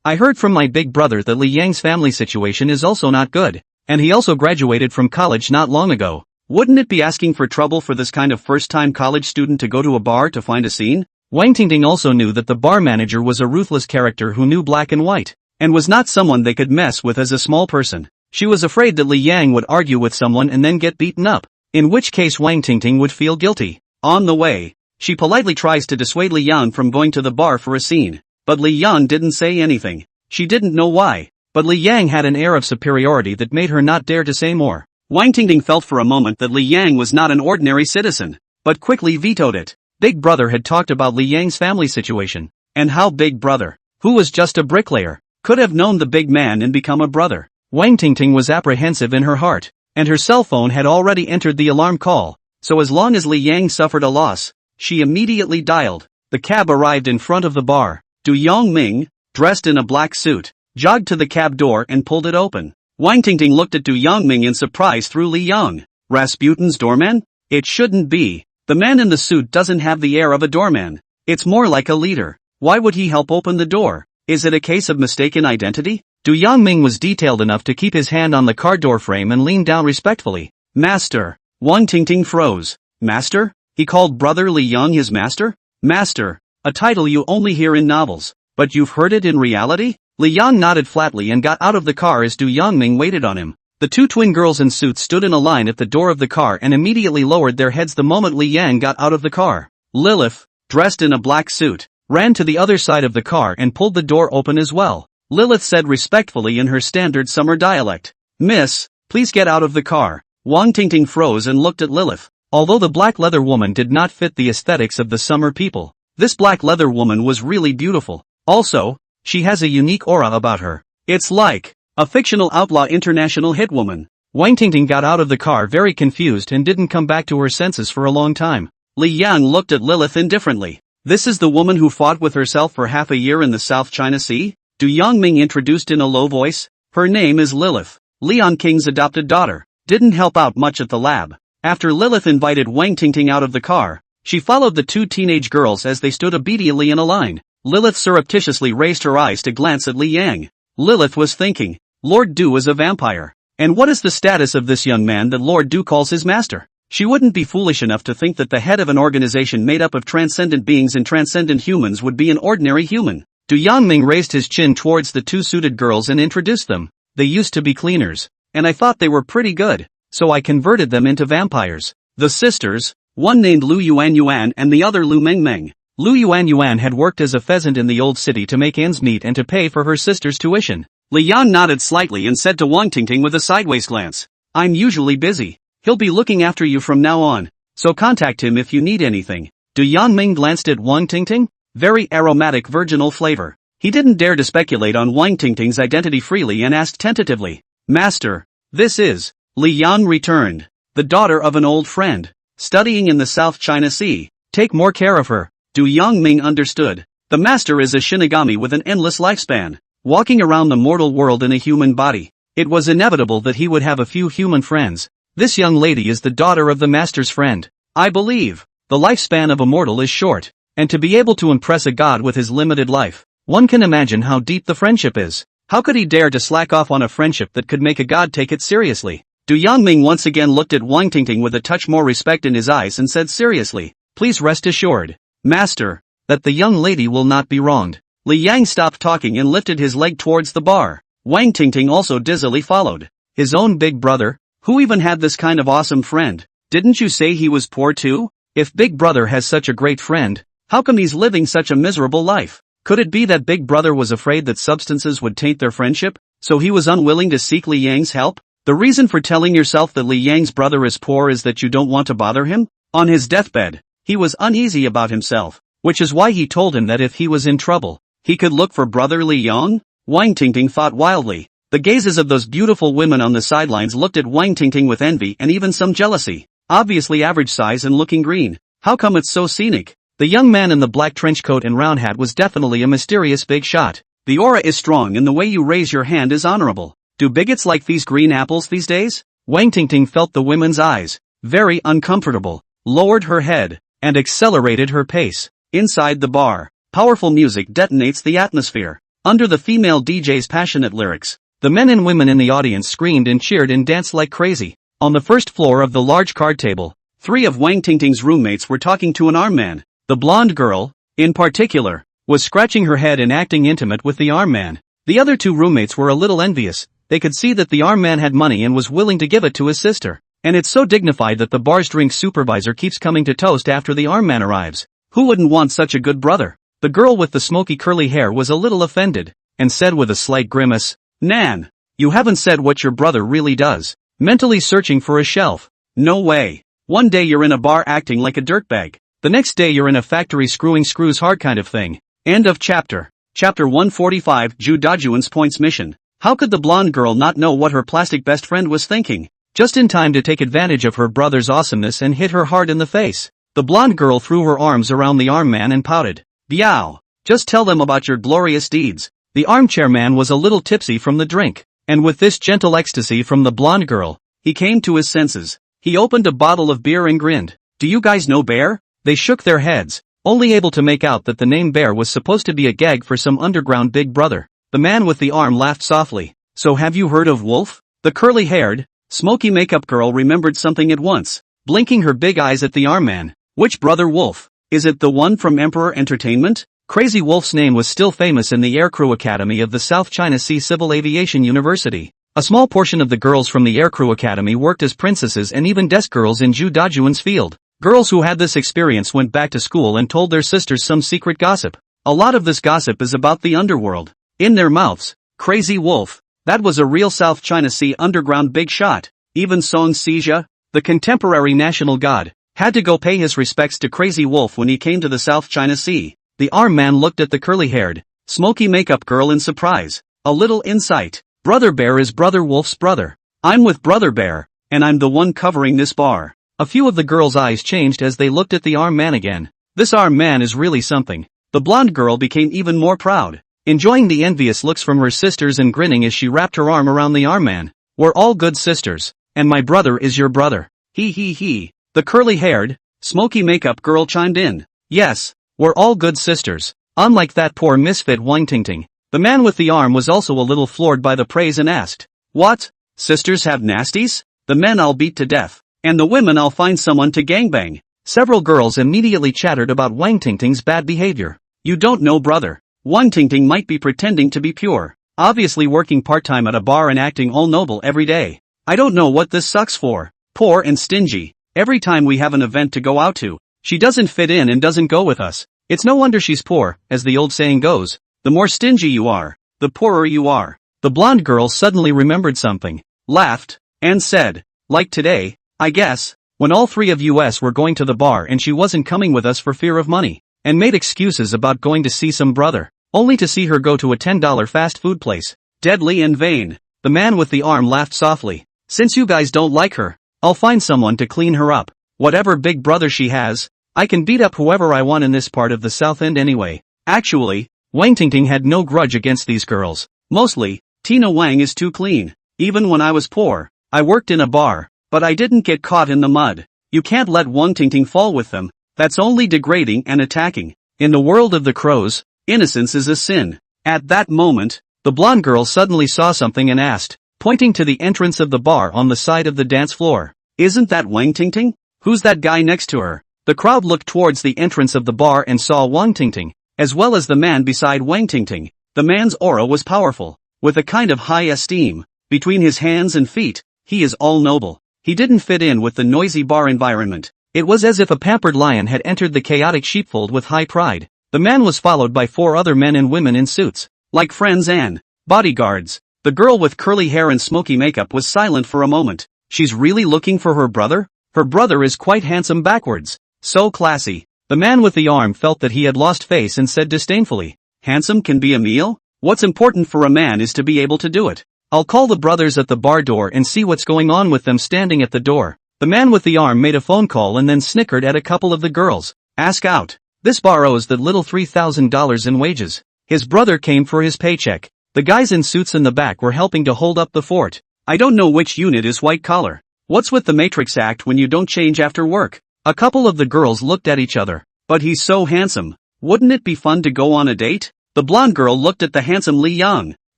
I heard from my big brother that Li Yang's family situation is also not good, and he also graduated from college not long ago. Wouldn't it be asking for trouble for this kind of first-time college student to go to a bar to find a scene? Wang Tingting also knew that the bar manager was a ruthless character who knew black and white, and was not someone they could mess with as a small person. She was afraid that Li Yang would argue with someone and then get beaten up, in which case Wang Tingting would feel guilty. On the way, she politely tries to dissuade Li Yang from going to the bar for a scene, but Li Yang didn't say anything. She didn't know why, but Li Yang had an air of superiority that made her not dare to say more. Wang Tingting felt for a moment that Li Yang was not an ordinary citizen, but quickly vetoed it. Big Brother had talked about Li Yang's family situation, and how Big Brother, who was just a bricklayer, could have known the big man and become a brother. Wang Tingting was apprehensive in her heart, and her cell phone had already entered the alarm call, so as long as Li Yang suffered a loss, she immediately dialed. The cab arrived in front of the bar. Du Yongming, dressed in a black suit, jogged to the cab door and pulled it open. Wang Tingting looked at Du Yongming in surprise through Li Yang. Rasputin's doorman? It shouldn't be. The man in the suit doesn't have the air of a doorman. It's more like a leader. Why would he help open the door? Is it a case of mistaken identity? Du Yongming was detailed enough to keep his hand on the car door frame and lean down respectfully. Master. Wang Tingting froze. Master? He called brother Li Yang his master? Master. A title you only hear in novels. But you've heard it in reality? Li Yang nodded flatly and got out of the car as Du Yongming waited on him. The two twin girls in suits stood in a line at the door of the car and immediately lowered their heads the moment Li Yang got out of the car. Lilith, dressed in a black suit, ran to the other side of the car and pulled the door open as well. Lilith said respectfully in her standard summer dialect, Miss, please get out of the car. Wang Tingting froze and looked at Lilith. Although the black leather woman did not fit the aesthetics of the summer people, this black leather woman was really beautiful. Also, she has a unique aura about her. It's like a fictional outlaw international hit woman. Wang Tingting got out of the car very confused and didn't come back to her senses for a long time. Li Yang looked at Lilith indifferently. This is the woman who fought with herself for half a year in the South China Sea? Du Yongming introduced in a low voice. Her name is Lilith, Leon King's adopted daughter. Didn't help out much at the lab. After Lilith invited Wang Tingting out of the car, she followed the two teenage girls as they stood obediently in a line. Lilith surreptitiously raised her eyes to glance at Li Yang. Lilith was thinking, Lord Du is a vampire. And what is the status of this young man that Lord Du calls his master? She wouldn't be foolish enough to think that the head of an organization made up of transcendent beings and transcendent humans would be an ordinary human. Du Yongming raised his chin towards the two suited girls and introduced them. They used to be cleaners, and I thought they were pretty good, so I converted them into vampires. The sisters, one named Lu Yuan Yuan and the other Lu Meng Meng. Lu Yuan Yuan had worked as a pheasant in the old city to make ends meet and to pay for her sister's tuition. Li Yang nodded slightly and said to Wang Tingting with a sideways glance, I'm usually busy. He'll be looking after you from now on, so contact him if you need anything. Du Yongming glanced at Wang Tingting. Very aromatic virginal flavor. He didn't dare to speculate on Wang Tingting's identity freely and asked tentatively, Master, this is, Li Yang returned, the daughter of an old friend, studying in the South China Sea. Take more care of her. Du Yongming understood. The master is a Shinigami with an endless lifespan, walking around the mortal world in a human body. It was inevitable that he would have a few human friends. This young lady is the daughter of the master's friend. I believe, the lifespan of a mortal is short. And to be able to impress a god with his limited life, one can imagine how deep the friendship is. How could he dare to slack off on a friendship that could make a god take it seriously? Du Yongming once again looked at Wang Tingting with a touch more respect in his eyes and said seriously, Please rest assured, Master, that the young lady will not be wronged. Li Yang stopped talking and lifted his leg towards the bar. Wang Tingting also dizzily followed. His own big brother? Who even had this kind of awesome friend? Didn't you say he was poor too? If Big Brother has such a great friend, how come he's living such a miserable life? Could it be that Big Brother was afraid that substances would taint their friendship, so he was unwilling to seek Li Yang's help? The reason for telling yourself that Li Yang's brother is poor is that you don't want to bother him? On his deathbed, he was uneasy about himself, which is why he told him that if he was in trouble, he could look for brother Li Yang? Wang Tingting thought wildly. The gazes of those beautiful women on the sidelines looked at Wang Tingting with envy and even some jealousy. Obviously average size and looking green. How come it's so scenic? The young man in the black trench coat and round hat was definitely a mysterious big shot. The aura is strong and the way you raise your hand is honorable. Do bigots like these green apples these days? Wang Tingting felt the women's eyes, very uncomfortable, lowered her head, and accelerated her pace. Inside the bar, powerful music detonates the atmosphere. Under the female DJ's passionate lyrics, the men and women in the audience screamed and cheered and danced like crazy. On the first floor of the large card table, 3 of Wang Tingting's roommates were talking to an arm man. The blonde girl, in particular, was scratching her head and acting intimate with the arm man. The other 2 roommates were a little envious, they could see that the arm man had money and was willing to give it to his sister. And it's so dignified that the bar's drink supervisor keeps coming to toast after the arm man arrives. Who wouldn't want such a good brother? The girl with the smoky curly hair was a little offended, and said with a slight grimace, "Nan, you haven't said what your brother really does." Mentally searching for a shelf. No way. One day you're in a bar acting like a dirtbag. The next day you're in a factory screwing screws hard kind of thing. End of chapter. Chapter 145. Ju Dajuan's points mission. How could the blonde girl not know what her plastic best friend was thinking? Just in time to take advantage of her brother's awesomeness and hit her hard in the face. The blonde girl threw her arms around the arm man and pouted. "Yow. Just tell them about your glorious deeds." The armchair man was a little tipsy from the drink, and with this gentle ecstasy from the blonde girl, he came to his senses. He opened a bottle of beer and grinned. "Do you guys know Bear?" They shook their heads, only able to make out that the name Bear was supposed to be a gag for some underground big brother. The man with the arm laughed softly. "So have you heard of Wolf?" The curly-haired, smoky makeup girl remembered something at once, blinking her big eyes at the arm man. "Which brother Wolf? Is it the one from Emperor Entertainment?" Crazy Wolf's name was still famous in the Aircrew Academy of the South China Sea Civil Aviation University. A small portion of the girls from the Aircrew Academy worked as princesses and even desk girls in Ju Dajuan's field. Girls who had this experience went back to school and told their sisters some secret gossip. A lot of this gossip is about the underworld. In their mouths, Crazy Wolf. That was a real South China Sea underground big shot. Even Song Sijia, the contemporary national god, had to go pay his respects to Crazy Wolf when he came to the South China Sea. The arm man looked at the curly-haired, smoky makeup girl in surprise. A little insight. Brother Bear is Brother Wolf's brother. I'm with Brother Bear, and I'm the one covering this bar. A few of the girls' eyes changed as they looked at the arm man again. This arm man is really something. The blonde girl became even more proud, enjoying the envious looks from her sisters and grinning as she wrapped her arm around the arm man. "We're all good sisters, and my brother is your brother." He. The curly-haired, smoky makeup girl chimed in. "Yes, we're all good sisters, unlike that poor misfit Wang Tingting." The man with the arm was also a little floored by the praise and asked, "What? Sisters have nasties? The men I'll beat to death, and the women I'll find someone to gangbang." Several girls immediately chattered about Wang Tingting's bad behavior. "You don't know brother. Wang Tingting might be pretending to be pure, obviously working part-time at a bar and acting all noble every day. I don't know what this sucks for. Poor and stingy. Every time we have an event to go out to, she doesn't fit in and doesn't go with us. It's no wonder she's poor, as the old saying goes. The more stingy you are, the poorer you are." The blonde girl suddenly remembered something, laughed, and said, "Like today, I guess, when all three of us were going to the bar and she wasn't coming with us for fear of money, and made excuses about going to see some brother, only to see her go to a $10 fast food place. Deadly and vain." The man with the arm laughed softly. "Since you guys don't like her, I'll find someone to clean her up. Whatever big brother she has, I can beat up whoever I want in this part of the South End anyway." Actually, Wang Tingting had no grudge against these girls. Mostly, Tina Wang is too clean. Even when I was poor, I worked in a bar, but I didn't get caught in the mud. You can't let Wang Tingting fall with them. That's only degrading and attacking. In the world of the crows, innocence is a sin. At that moment, the blonde girl suddenly saw something and asked, pointing to the entrance of the bar on the side of the dance floor, "Isn't that Wang Tingting? Who's that guy next to her?" The crowd looked towards the entrance of the bar and saw Wang Tingting, as well as the man beside Wang Tingting. The man's aura was powerful, with a kind of high esteem. Between his hands and feet, he is all noble. He didn't fit in with the noisy bar environment. It was as if a pampered lion had entered the chaotic sheepfold with high pride. The man was followed by 4 other men and women in suits, like friends and bodyguards. The girl with curly hair and smoky makeup was silent for a moment. She's really looking for her brother? Her brother is quite handsome backwards. So classy. The man with the arm felt that he had lost face and said disdainfully, "Handsome can be a meal? What's important for a man is to be able to do it. I'll call the brothers at the bar door and see what's going on with them standing at the door." The man with the arm made a phone call and then snickered at a couple of the girls. "Ask out. This bar owes that little $3,000 in wages." His brother came for his paycheck. The guys in suits in the back were helping to hold up the fort. "I don't know which unit is white collar. What's with the Matrix Act when you don't change after work?" A couple of the girls looked at each other. "But he's so handsome. Wouldn't it be fun to go on a date?" The blonde girl looked at the handsome Li Yang,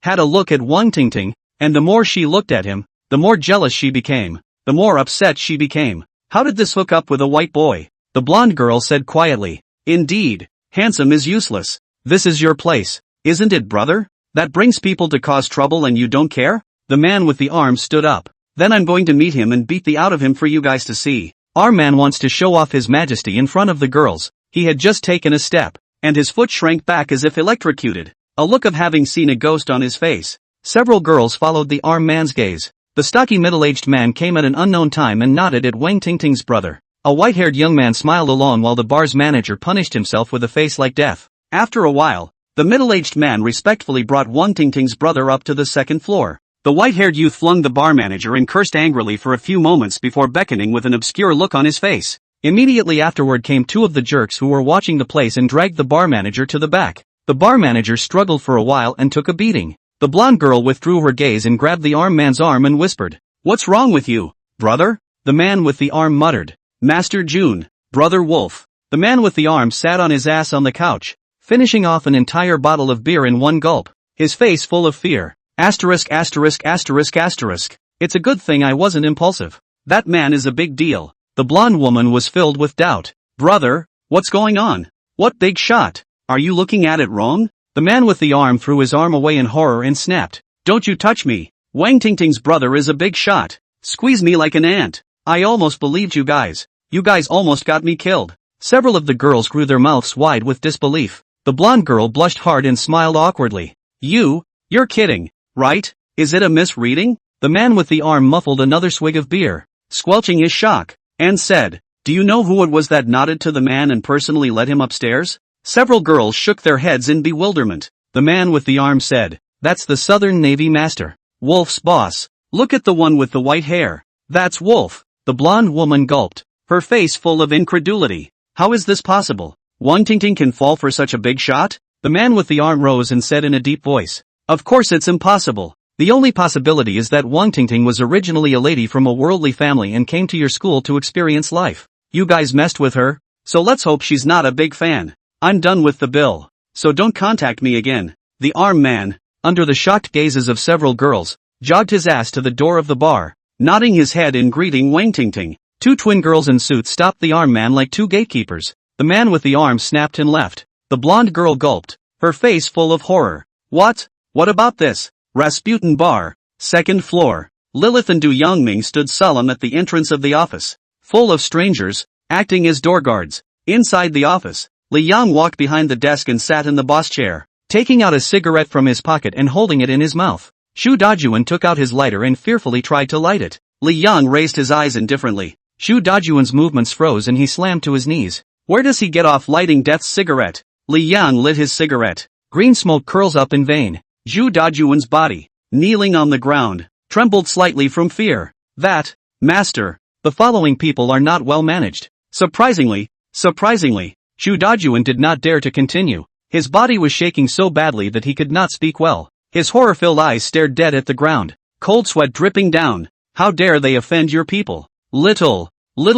had a look at Wang Tingting, and the more she looked at him, the more jealous she became, the more upset she became. How did this hook up with a white boy? The blonde girl said quietly, "Indeed, handsome is useless. This is your place, isn't it, brother? That brings people to cause trouble and you don't care?" The man with the arm stood up. Then I'm going to meet him and beat the out of him for you guys to see. Our man wants to show off his majesty in front of the girls. He had just taken a step, and his foot shrank back as if electrocuted. A look of having seen a ghost on his face. Several girls followed the arm man's gaze. The stocky middle-aged man came at an unknown time and nodded at Wang Tingting's brother. A white-haired young man smiled along while the bar's manager punished himself with a face like death. After a while, the middle-aged man respectfully brought Wang Tingting's brother up to the second floor. The white-haired youth flung the bar manager and cursed angrily for a few moments before beckoning with an obscure look on his face. Immediately afterward came two of the jerks who were watching the place and dragged the bar manager to the back. The bar manager struggled for a while and took a beating. The blonde girl withdrew her gaze and grabbed the arm man's arm and whispered, "What's wrong with you, brother?" The man with the arm muttered, "Master June, Brother Wolf." The man with the arm sat on his ass on the couch, finishing off an entire bottle of beer in one gulp, his face full of fear. Asterisk asterisk asterisk asterisk. It's a good thing I wasn't impulsive. That man is a big deal. The blonde woman was filled with doubt. "Brother, what's going on? What big shot? Are you looking at it wrong?" The man with the arm threw his arm away in horror and snapped, "Don't you touch me. Wang Tingting's brother is a big shot. Squeeze me like an ant. I almost believed you guys. You guys almost got me killed." Several of the girls grew their mouths wide with disbelief. The blonde girl blushed hard and smiled awkwardly. You're kidding, right? Is it a misreading?" The man with the arm muffled another swig of beer, squelching his shock, and said, "Do you know who it was that nodded to the man and personally led him upstairs?" Several girls shook their heads in bewilderment. The man with the arm said, "That's the Southern Navy master. Wolf's boss. Look at the one with the white hair. That's Wolf." The blonde woman gulped, her face full of incredulity. "How is this possible? Wang Tingting can fall for such a big shot?" The man with the arm rose and said in a deep voice, "Of course it's impossible. The only possibility is that Wang Tingting was originally a lady from a worldly family and came to your school to experience life. You guys messed with her, so let's hope she's not a big fan. I'm done with the bill, so don't contact me again." The arm man, under the shocked gazes of several girls, jogged his ass to the door of the bar, nodding his head in greeting Wang Tingting. Two twin girls in suits stopped the arm man like two gatekeepers. The man with the arm snapped and left. The blonde girl gulped, her face full of horror. What about this? Rasputin Bar, second floor. Lilith and Du Yongming stood solemn at the entrance of the office, full of strangers, acting as door guards. Inside the office, Li Yang walked behind the desk and sat in the boss chair, taking out a cigarette from his pocket and holding it in his mouth. Shu Dajuan took out his lighter and fearfully tried to light it. Li Yang raised his eyes indifferently. Shu Dajuan's movements froze and he slammed to his knees. Where does he get off lighting Death's cigarette? Li Yang lit his cigarette. Green smoke curls up in vain. Shu Dajuan's body, kneeling on the ground, trembled slightly from fear. Master, the following people are not well managed. Surprisingly, Shu Dajuan did not dare to continue. His body was shaking so badly that he could not speak well. His horror-filled eyes stared dead at the ground, cold sweat dripping down. How dare they offend your people? Little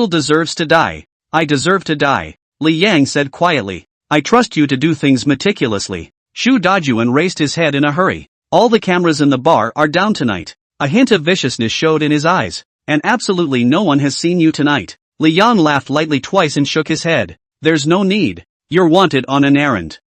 deserves to die. I deserve to die, Li Yang said quietly. I trust you to do things meticulously. Shu Dajuan raised his head in a hurry. All the cameras in the bar are down tonight. A hint of viciousness showed in his eyes. And absolutely no one has seen you tonight. Li Yang laughed lightly twice and shook his head. There's no need. You're wanted on an errand.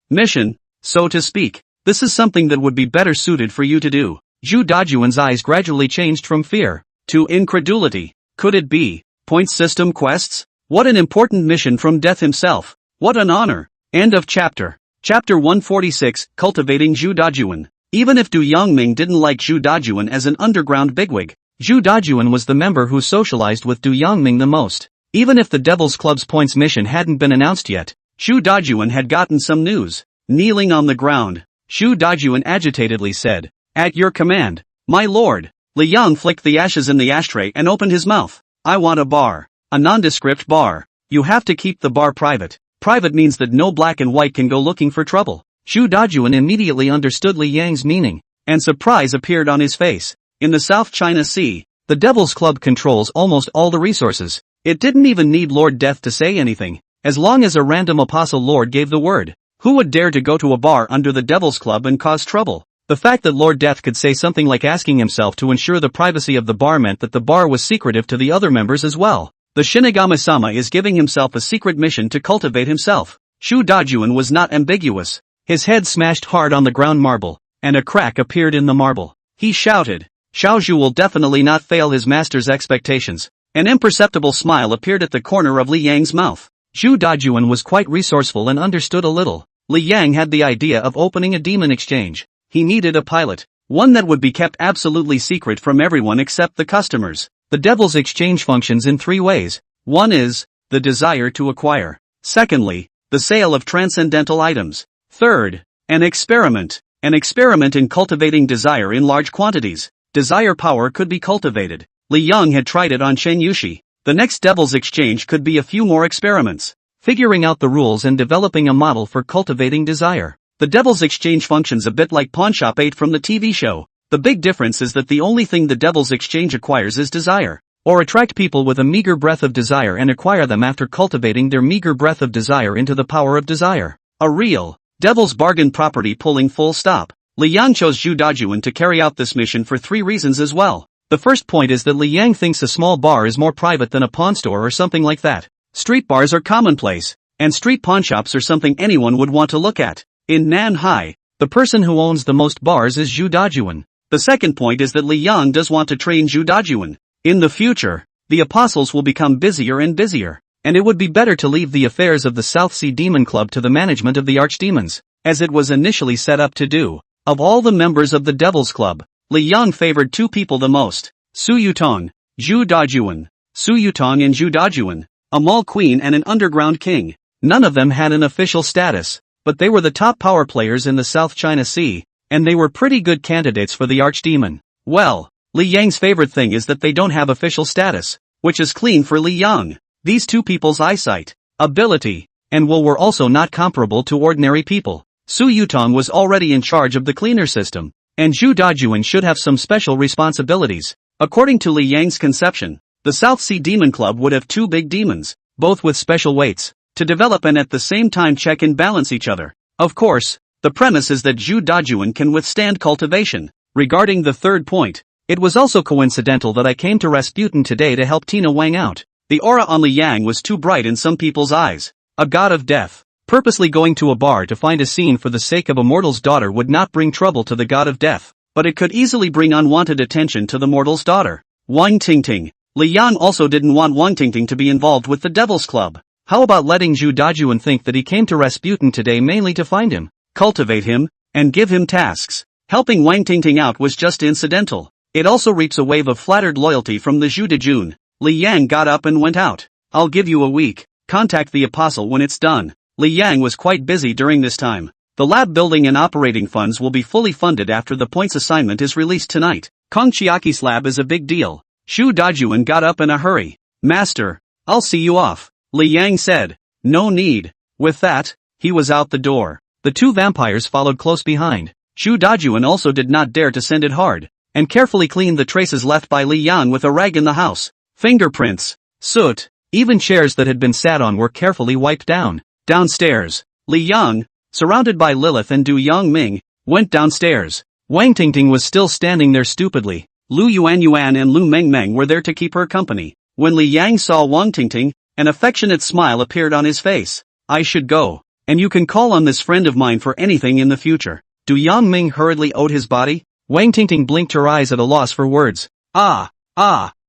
Mission, so to speak. This is something that would be better suited for you to do. Shu Dajuan's eyes gradually changed from fear to incredulity. Could it be point system quests? What an important mission from Death himself. What an honor. End of chapter. Chapter 146, Cultivating Shu Dajuan. Even if Du Yongming didn't like Shu Dajuan as an underground bigwig, Shu Dajuan was the member who socialized with Du Yongming the most. Even if the Devil's Club's points mission hadn't been announced yet, Shu Dajuan had gotten some news. Kneeling on the ground, Shu Dajuan agitatedly said, At your command, my lord. Li Yang flicked the ashes in the ashtray and opened his mouth. I want a bar. A nondescript bar. You have to keep the bar private. Private means that no black and white can go looking for trouble. Shu Dajuan immediately understood Li Yang's meaning, and surprise appeared on his face. In the South China Sea, the Devil's Club controls almost all the resources. It didn't even need Lord Death to say anything, as long as a random apostle lord gave the word. Who would dare to go to a bar under the Devil's Club and cause trouble? The fact that Lord Death could say something like asking himself to ensure the privacy of the bar meant that the bar was secretive to the other members as well. The Shinigami-sama is giving himself a secret mission to cultivate himself. Shu Dajuan was not ambiguous. His head smashed hard on the ground marble, and a crack appeared in the marble. he shouted. Xiao Zhu will definitely not fail his master's expectations. An imperceptible smile appeared at the corner of Li Yang's mouth. Zhu Dajuan was quite resourceful and understood a little. Li Yang had the idea of opening a demon exchange. He needed a pilot, one that would be kept absolutely secret from everyone except the customers. The devil's exchange functions in three ways. One is the desire to acquire. Secondly, the sale of transcendental items. Third, an experiment. An experiment in cultivating desire in large quantities. Desire power could be cultivated. Li Yang had tried it on Chen Yushi. The next devil's exchange could be a few more experiments. Figuring out the rules and developing a model for cultivating desire. The devil's exchange functions a bit like Pawnshop 8 from the TV show. The big difference is that the only thing the devil's exchange acquires is desire. Or attract people with a meager breath of desire and acquire them after cultivating their meager breath of desire into the power of desire. A real devil's bargain property pulling full stop. Li Yang chose Zhu Dajuan to carry out this mission for three reasons as well. The first point is that Li Yang thinks a small bar is more private than a pawn store or something like that. Street bars are commonplace, and street pawn shops are something anyone would want to look at. In Nanhai, the person who owns the most bars is Zhu Dajuan. The second point is that Li Yang does want to train Zhu Dajuan. In the future, the apostles will become busier and busier, and it would be better to leave the affairs of the South Sea Demon Club to the management of the archdemons, as it was initially set up to do. Of all the members of the Devil's Club, Li Yang favored two people the most: Su Yutong, Zhu Dajuan. Su Yutong and Zhu Dajuan, a mall queen and an underground king. None of them had an official status, but they were the top power players in the South China Sea, and they were pretty good candidates for the archdemon. Well, Li Yang's favorite thing is that they don't have official status, which is clean for Li Yang. These two people's eyesight, ability, and will were also not comparable to ordinary people. Su Yutong was already in charge of the cleaner system, and Zhu Dajuan should have some special responsibilities. According to Li Yang's conception, the South Sea Demon Club would have two big demons, both with special weights, to develop and at the same time check and balance each other. Of course, the premise is that Zhu Dajuan can withstand cultivation. Regarding the third point, it was also coincidental that I came to Rasputin today to help Tina Wang out. The aura on Li Yang was too bright in some people's eyes. A god of death, purposely going to a bar to find a scene for the sake of a mortal's daughter would not bring trouble to the god of death, but it could easily bring unwanted attention to the mortal's daughter. Wang Tingting. Li Yang also didn't want Wang Tingting to be involved with the Devil's Club. How about letting Zhu Dajuan think that he came to Rasputin today mainly to find him, cultivate him, and give him tasks? Helping Wang Tingting out was just incidental. It also reaps a wave of flattered loyalty from the Zhu Dajun. Li Yang got up and went out. I'll give you a week. Contact the apostle when it's done. Li Yang was quite busy during this time. The lab building and operating funds will be fully funded after the points assignment is released tonight. Kong Chiaki's lab is a big deal. Zhu Dajuan got up in a hurry. Master, I'll see you off, Li Yang said. No need. With that, he was out the door. The two vampires followed close behind. Zhu Dajuan also did not dare to send it hard, and carefully cleaned the traces left by Li Yang with a rag in the house. Fingerprints, soot, even chairs that had been sat on were carefully wiped down. Downstairs, Li Yang, surrounded by Lilith and Du Yongming, went downstairs. Wang Tingting was still standing there stupidly. Lu Yuan and Lu Mengmeng were there to keep her company. When Li Yang saw Wang Tingting, an affectionate smile appeared on his face. I should go, and you can call on this friend of mine for anything in the future. Du Yongming hurriedly owed his body. Wang Tingting blinked her eyes at a loss for words.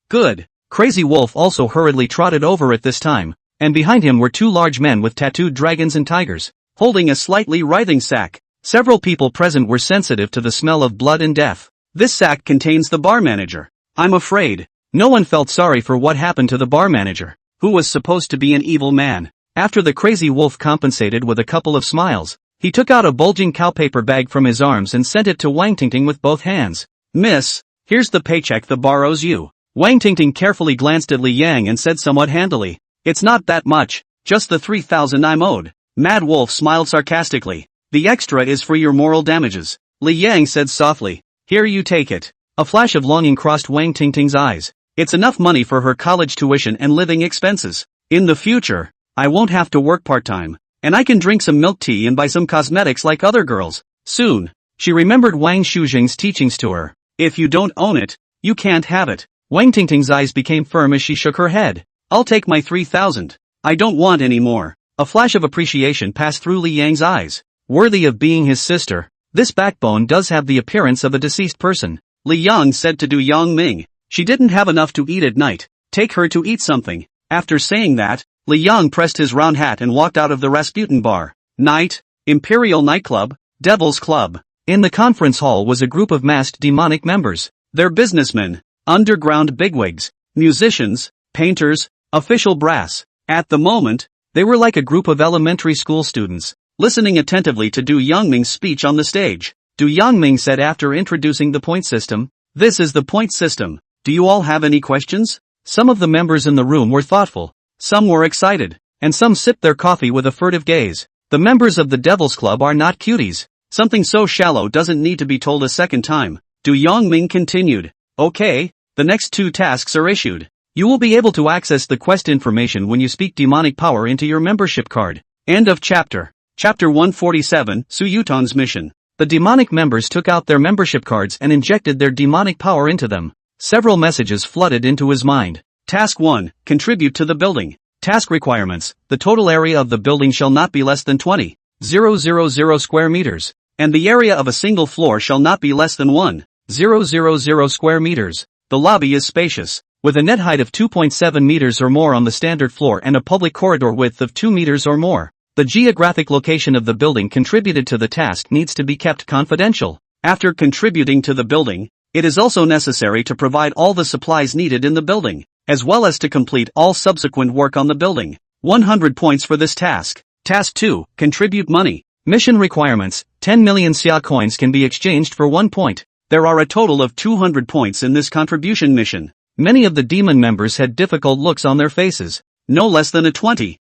Good. Crazy Wolf also hurriedly trotted over at this time, and behind him were two large men with tattooed dragons and tigers, holding a slightly writhing sack. Several people present were sensitive to the smell of blood and death. This sack contains the bar manager. I'm afraid. No one felt sorry for what happened to the bar manager, who was supposed to be an evil man. After the Crazy Wolf compensated with a couple of smiles, he took out a bulging cowpaper bag from his arms and sent it to Wang Tingting with both hands. Miss, here's the paycheck the bar owes you. Wang Tingting carefully glanced at Li Yang and said somewhat handily, it's not that much, just the 3,000 I'm owed. Mad Wolf smiled sarcastically. The extra is for your moral damages. Li Yang said softly, here you take it. A flash of longing crossed Wang Tingting's eyes. It's enough money for her college tuition and living expenses. In the future, I won't have to work part-time, and I can drink some milk tea and buy some cosmetics like other girls. Soon, she remembered Wang Shujing's teachings to her. If you don't own it, you can't have it. Wang Tingting's eyes became firm as she shook her head. I'll take my 3,000. I don't want any more. A flash of appreciation passed through Li Yang's eyes. Worthy of being his sister, this backbone does have the appearance of a deceased person. Li Yang said to Du Yongming. She didn't have enough to eat at night. Take her to eat something. After saying that, Li Yang pressed his round hat and walked out of the Rasputin bar. Night, Imperial Nightclub, Devil's Club. In the conference hall was a group of masked demonic members. They're businessmen, underground bigwigs, musicians, painters, official brass. At the moment, they were like a group of elementary school students, listening attentively to Du Yongming's speech on the stage. Du Yongming said after introducing the point system, "This is the point system. Do you all have any questions?" Some of the members in the room were thoughtful, some were excited, and some sipped their coffee with a furtive gaze. The members of the Devil's Club are not cuties. Something so shallow doesn't need to be told a second time. Du Yongming continued. Okay, the next 2 tasks are issued. You will be able to access the quest information when you speak demonic power into your membership card. End of chapter. Chapter 147, Su Yutong's mission. The demonic members took out their membership cards and injected their demonic power into them. Several messages flooded into his mind. Task 1, contribute to the building. Task requirements, the total area of the building shall not be less than 20,000 square meters, and the area of a single floor shall not be less than 1,000 square meters. The lobby is spacious, with a net height of 2.7 meters or more on the standard floor and a public corridor width of 2 meters or more. The geographic location of the building contributed to the task needs to be kept confidential. After contributing to the building, it is also necessary to provide all the supplies needed in the building, as well as to complete all subsequent work on the building. 100 points for this task. Task 2, contribute money. Mission requirements, 10 million xia coins can be exchanged for 1 point. There are a total of 200 points in this contribution mission. Many of the demon members had difficult looks on their faces. No less than a 20,000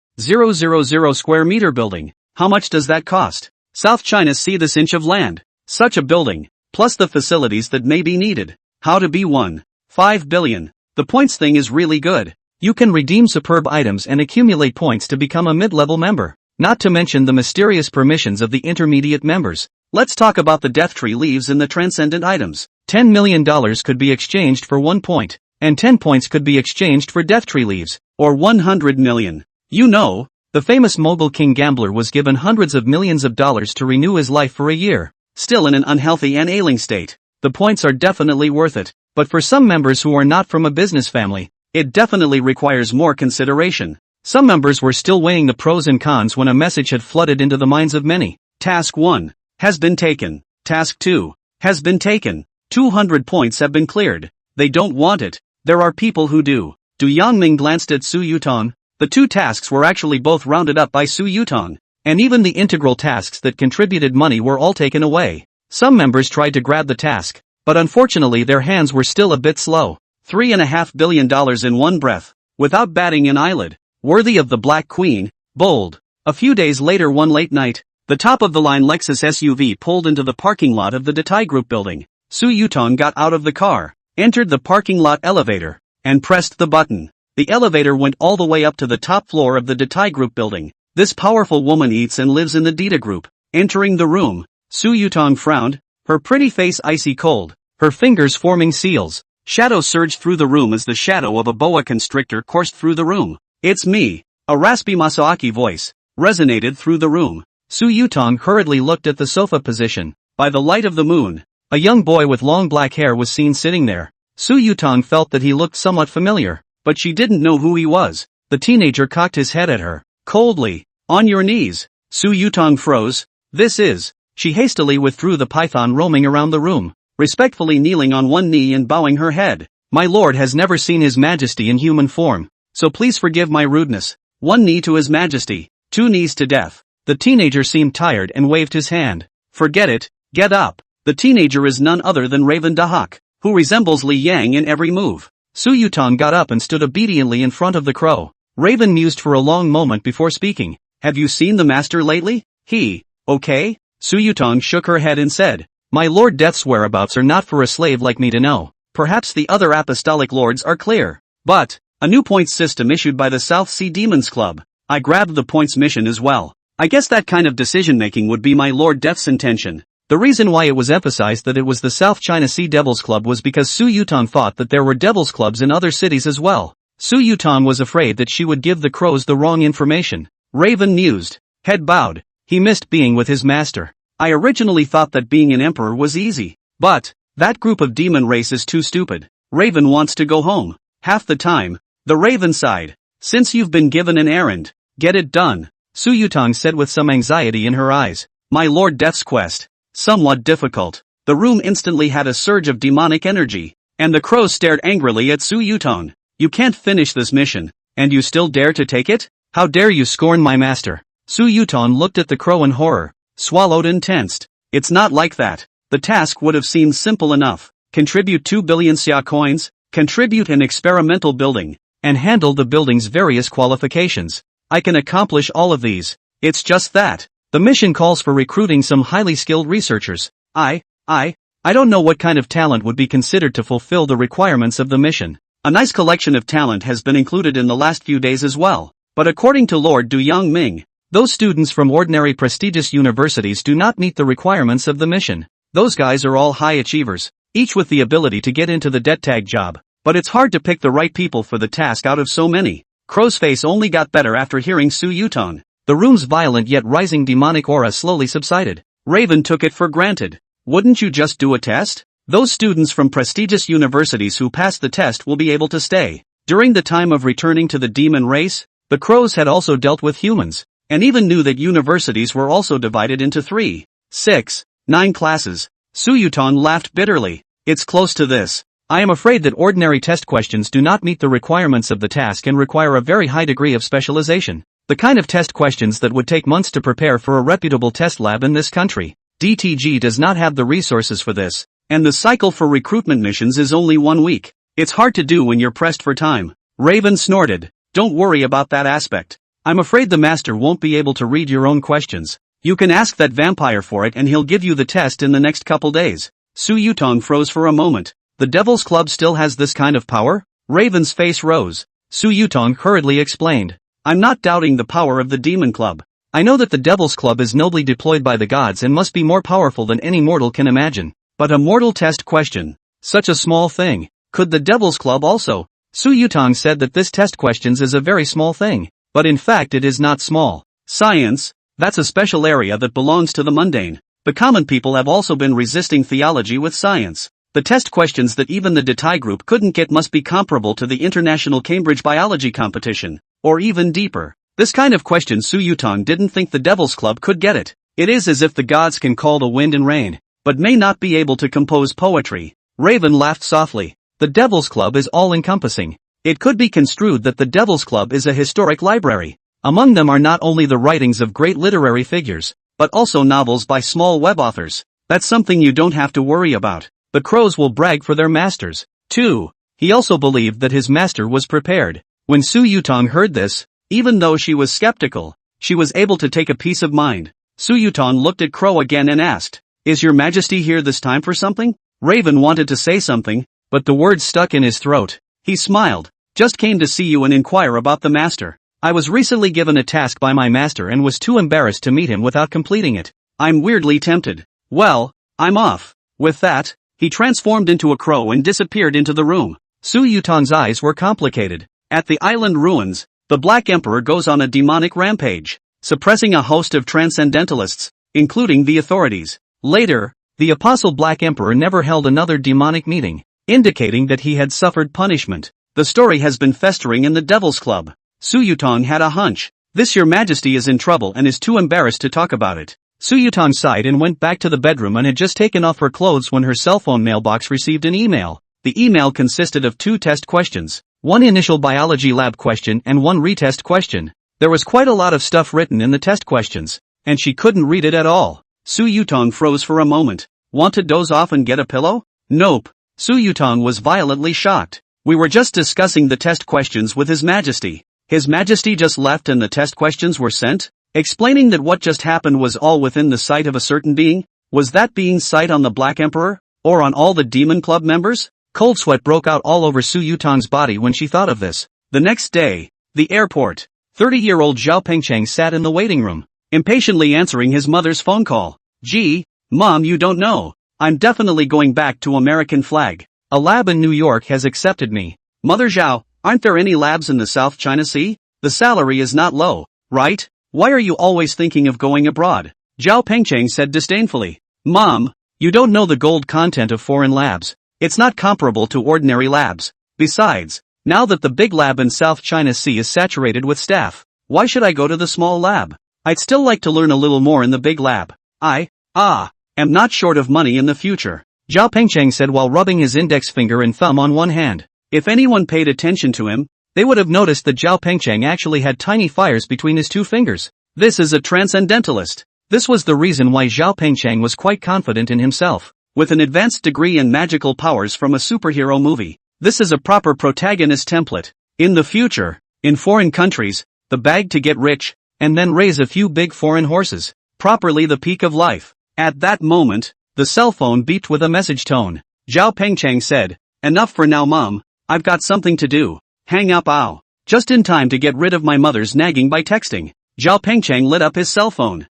square meter building. How much does that cost? South China see this inch of land. Such a building, plus the facilities that may be needed. How to be 1.5 billion. The points thing is really good. You can redeem superb items and accumulate points to become a mid-level member. Not to mention the mysterious permissions of the intermediate members. Let's talk about the death tree leaves in the transcendent items. $10 million could be exchanged for 1 point, and 10 points could be exchanged for death tree leaves, or 100 million. You know, the famous mogul king gambler was given hundreds of millions of dollars to renew his life for a year, still in an unhealthy and ailing state. The points are definitely worth it, but for some members who are not from a business family, it definitely requires more consideration. Some members were still weighing the pros and cons when a message had flooded into the minds of many. Task 1 has been taken. Task 2 has been taken. 200 points have been cleared. They don't want it. There are people who do. Du Yongming glanced at Su Yutong. The 2 tasks were actually both rounded up by Su Yutong, and even the integral tasks that contributed money were all taken away. Some members tried to grab the task, but unfortunately their hands were still a bit slow. $3.5 billion in one breath, without batting an eyelid. Worthy of the Black Queen, bold. A few days later one late night, the top-of-the-line Lexus SUV pulled into the parking lot of the Datai Group building. Su Yutong got out of the car, entered the parking lot elevator, and pressed the button. The elevator went all the way up to the top floor of the Datai Group building. This powerful woman eats and lives in the Dita Group. Entering the room, Su Yutong frowned, her pretty face icy cold, her fingers forming seals. Shadow surged through the room as the shadow of a boa constrictor coursed through the room. "It's me." A raspy Masaaki voice resonated through the room. Su Yutong hurriedly looked at the sofa position. By the light of the moon, a young boy with long black hair was seen sitting there. Su Yutong felt that he looked somewhat familiar, but she didn't know who he was. The teenager cocked his head at her, coldly. "On your knees." Su Yutong froze. "This is." She hastily withdrew the python roaming around the room, respectfully kneeling on one knee and bowing her head. "My lord has never seen his majesty in human form, so please forgive my rudeness." 1 knee to his majesty, 2 knees to death. The teenager seemed tired and waved his hand. "Forget it, get up." The teenager is none other than Raven Dahak, who resembles Li Yang in every move. Su Yutong got up and stood obediently in front of the crow. Raven mused for a long moment before speaking. "Have you seen the master lately? He, okay?" Su Yutong shook her head and said, "My Lord Death's whereabouts are not for a slave like me to know. Perhaps the other apostolic lords are clear. But, a new points system issued by the South Sea Demons Club. I grabbed the points mission as well. I guess that kind of decision-making would be my Lord Death's intention." The reason why it was emphasized that it was the South China Sea Devils Club was because Su Yutong thought that there were Devils Clubs in other cities as well. Su Yutong was afraid that she would give the crows the wrong information. Raven mused, head bowed. He missed being with his master. "I originally thought that being an emperor was easy. But, That group of demon race is too stupid. Raven wants to go home. Half the time. The Raven sighed. Since you've been given an errand, get it done, Su Yutong said with some anxiety in her eyes. My Lord Death's quest. Somewhat difficult. The room instantly had a surge of demonic energy, and the crows stared angrily at Su Yutong. You can't finish this mission, and you still dare to take it? How dare you scorn my master? Su Yutong looked at the crow in horror, swallowed and tensed. It's not like that. The task would have seemed simple enough. Contribute 2 billion xia coins, contribute an experimental building, and handle the building's various qualifications. I can accomplish all of these. It's just that the mission calls for recruiting some highly skilled researchers. I don't know what kind of talent would be considered to fulfill the requirements of the mission. A nice collection of talent has been included in the last few days as well. But according to Lord Du Yangming, those students from ordinary prestigious universities do not meet the requirements of the mission. Those guys are all high achievers, each with the ability to get into the debt tag job. But it's hard to pick the right people for the task out of so many. Crow's face only got better after hearing Su Yutong. The room's violent yet rising demonic aura slowly subsided. Raven took it for granted. Wouldn't you just do a test? Those students from prestigious universities who pass the test will be able to stay. During the time of returning to the demon race, the crows had also dealt with humans, and even knew that universities were also divided into 3, 6, 9 classes. Su Yutong laughed bitterly. It's close to this. I am afraid that ordinary test questions do not meet the requirements of the task and require a very high degree of specialization. The kind of test questions that would take months to prepare for a reputable test lab in this country. DTG does not have the resources for this, and the cycle for recruitment missions is only 1 week. It's hard to do when you're pressed for time. Raven snorted. Don't worry about that aspect. I'm afraid the master won't be able to read your own questions. You can ask that vampire for it and he'll give you the test in the next couple days. Su Yutong froze for a moment. The Devil's Club still has this kind of power? Raven's face rose. Su Yutong hurriedly explained. I'm not doubting the power of the Demon Club. I know that the Devil's Club is nobly deployed by the gods and must be more powerful than any mortal can imagine. But a mortal test question. Such a small thing. Could the Devil's Club also? Su Yutong said that this test questions is a very small thing. But in fact it is not small. Science, that's a special area that belongs to the mundane. The common people have also been resisting theology with science. The test questions that even the Detai group couldn't get must be comparable to the International Cambridge Biology Competition, or even deeper. This kind of question Su Yutong didn't think the Devil's Club could get it. It is as if the gods can call the wind and rain, but may not be able to compose poetry. Raven laughed softly. The Devil's Club is all-encompassing. It could be construed that the Devil's Club is a historic library. Among them are not only the writings of great literary figures, but also novels by small web authors. That's something you don't have to worry about. The crows will brag for their masters, too. He also believed that his master was prepared. When Su Yutong heard this, even though she was skeptical, she was able to take a peace of mind. Su Yutong looked at Crow again and asked, Is your majesty here this time for something? Raven wanted to say something, but the words stuck in his throat. He smiled. Just came to see you and inquire about the master. I was recently given a task by my master and was too embarrassed to meet him without completing it. I'm weirdly tempted. Well, I'm off. With that, he transformed into a crow and disappeared into the room. Su Yutong's eyes were complicated. At the island ruins, the Black Emperor goes on a demonic rampage, suppressing a host of transcendentalists, including the authorities. Later, the Apostle Black Emperor never held another demonic meeting, indicating that he had suffered punishment. The story has been festering in the Devil's Club. Su Yutong had a hunch. This Your Majesty is in trouble and is too embarrassed to talk about it. Su Yutong sighed and went back to the bedroom and had just taken off her clothes when her cell phone mailbox received an email. The email consisted of 2 test questions, 1 initial biology lab question and 1 retest question. There was quite a lot of stuff written in the test questions, and she couldn't read it at all. Su Yutong froze for a moment. Want to doze off and get a pillow? Nope. Su Yutong was violently shocked. We were just discussing the test questions with His Majesty. His Majesty just left and the test questions were sent? Explaining that what just happened was all within the sight of a certain being? Was that being's sight on the Black Emperor? Or on all the Demon Club members? Cold sweat broke out all over Su Yutong's body when she thought of this. The next day, the airport. 30-year-old Zhao Pengcheng sat in the waiting room, impatiently answering his mother's phone call. Gee, Mom, you don't know. I'm definitely going back to American flag. A lab in New York has accepted me. Mother Zhao, aren't there any labs in the South China Sea? The salary is not low, right? Why are you always thinking of going abroad? Zhao Pengcheng said disdainfully. Mom, You don't know the gold content of foreign labs. It's not comparable to ordinary labs. Besides, now that the big lab in South China Sea is saturated with staff, why should I go to the small lab? I'd still like to learn a little more in the big lab. I am not short of money in the future, Zhao Pengcheng said while rubbing his index finger and thumb on one hand. If anyone paid attention to him, they would have noticed that Zhao Pengcheng actually had tiny fires between his two fingers. This is a transcendentalist. This was the reason why Zhao Pengcheng was quite confident in himself. With an advanced degree in magical powers from a superhero movie, this is a proper protagonist template. In the future, in foreign countries, the bag to get rich, and then raise a few big foreign horses. Properly the peak of life. At that moment, the cell phone beeped with a message tone. Zhao Pengcheng said, "Enough for now, Mom. I've got something to do." Hang up. Ow. Just in time to get rid of my mother's nagging by texting. Zhao Pengcheng lit up his cell phone.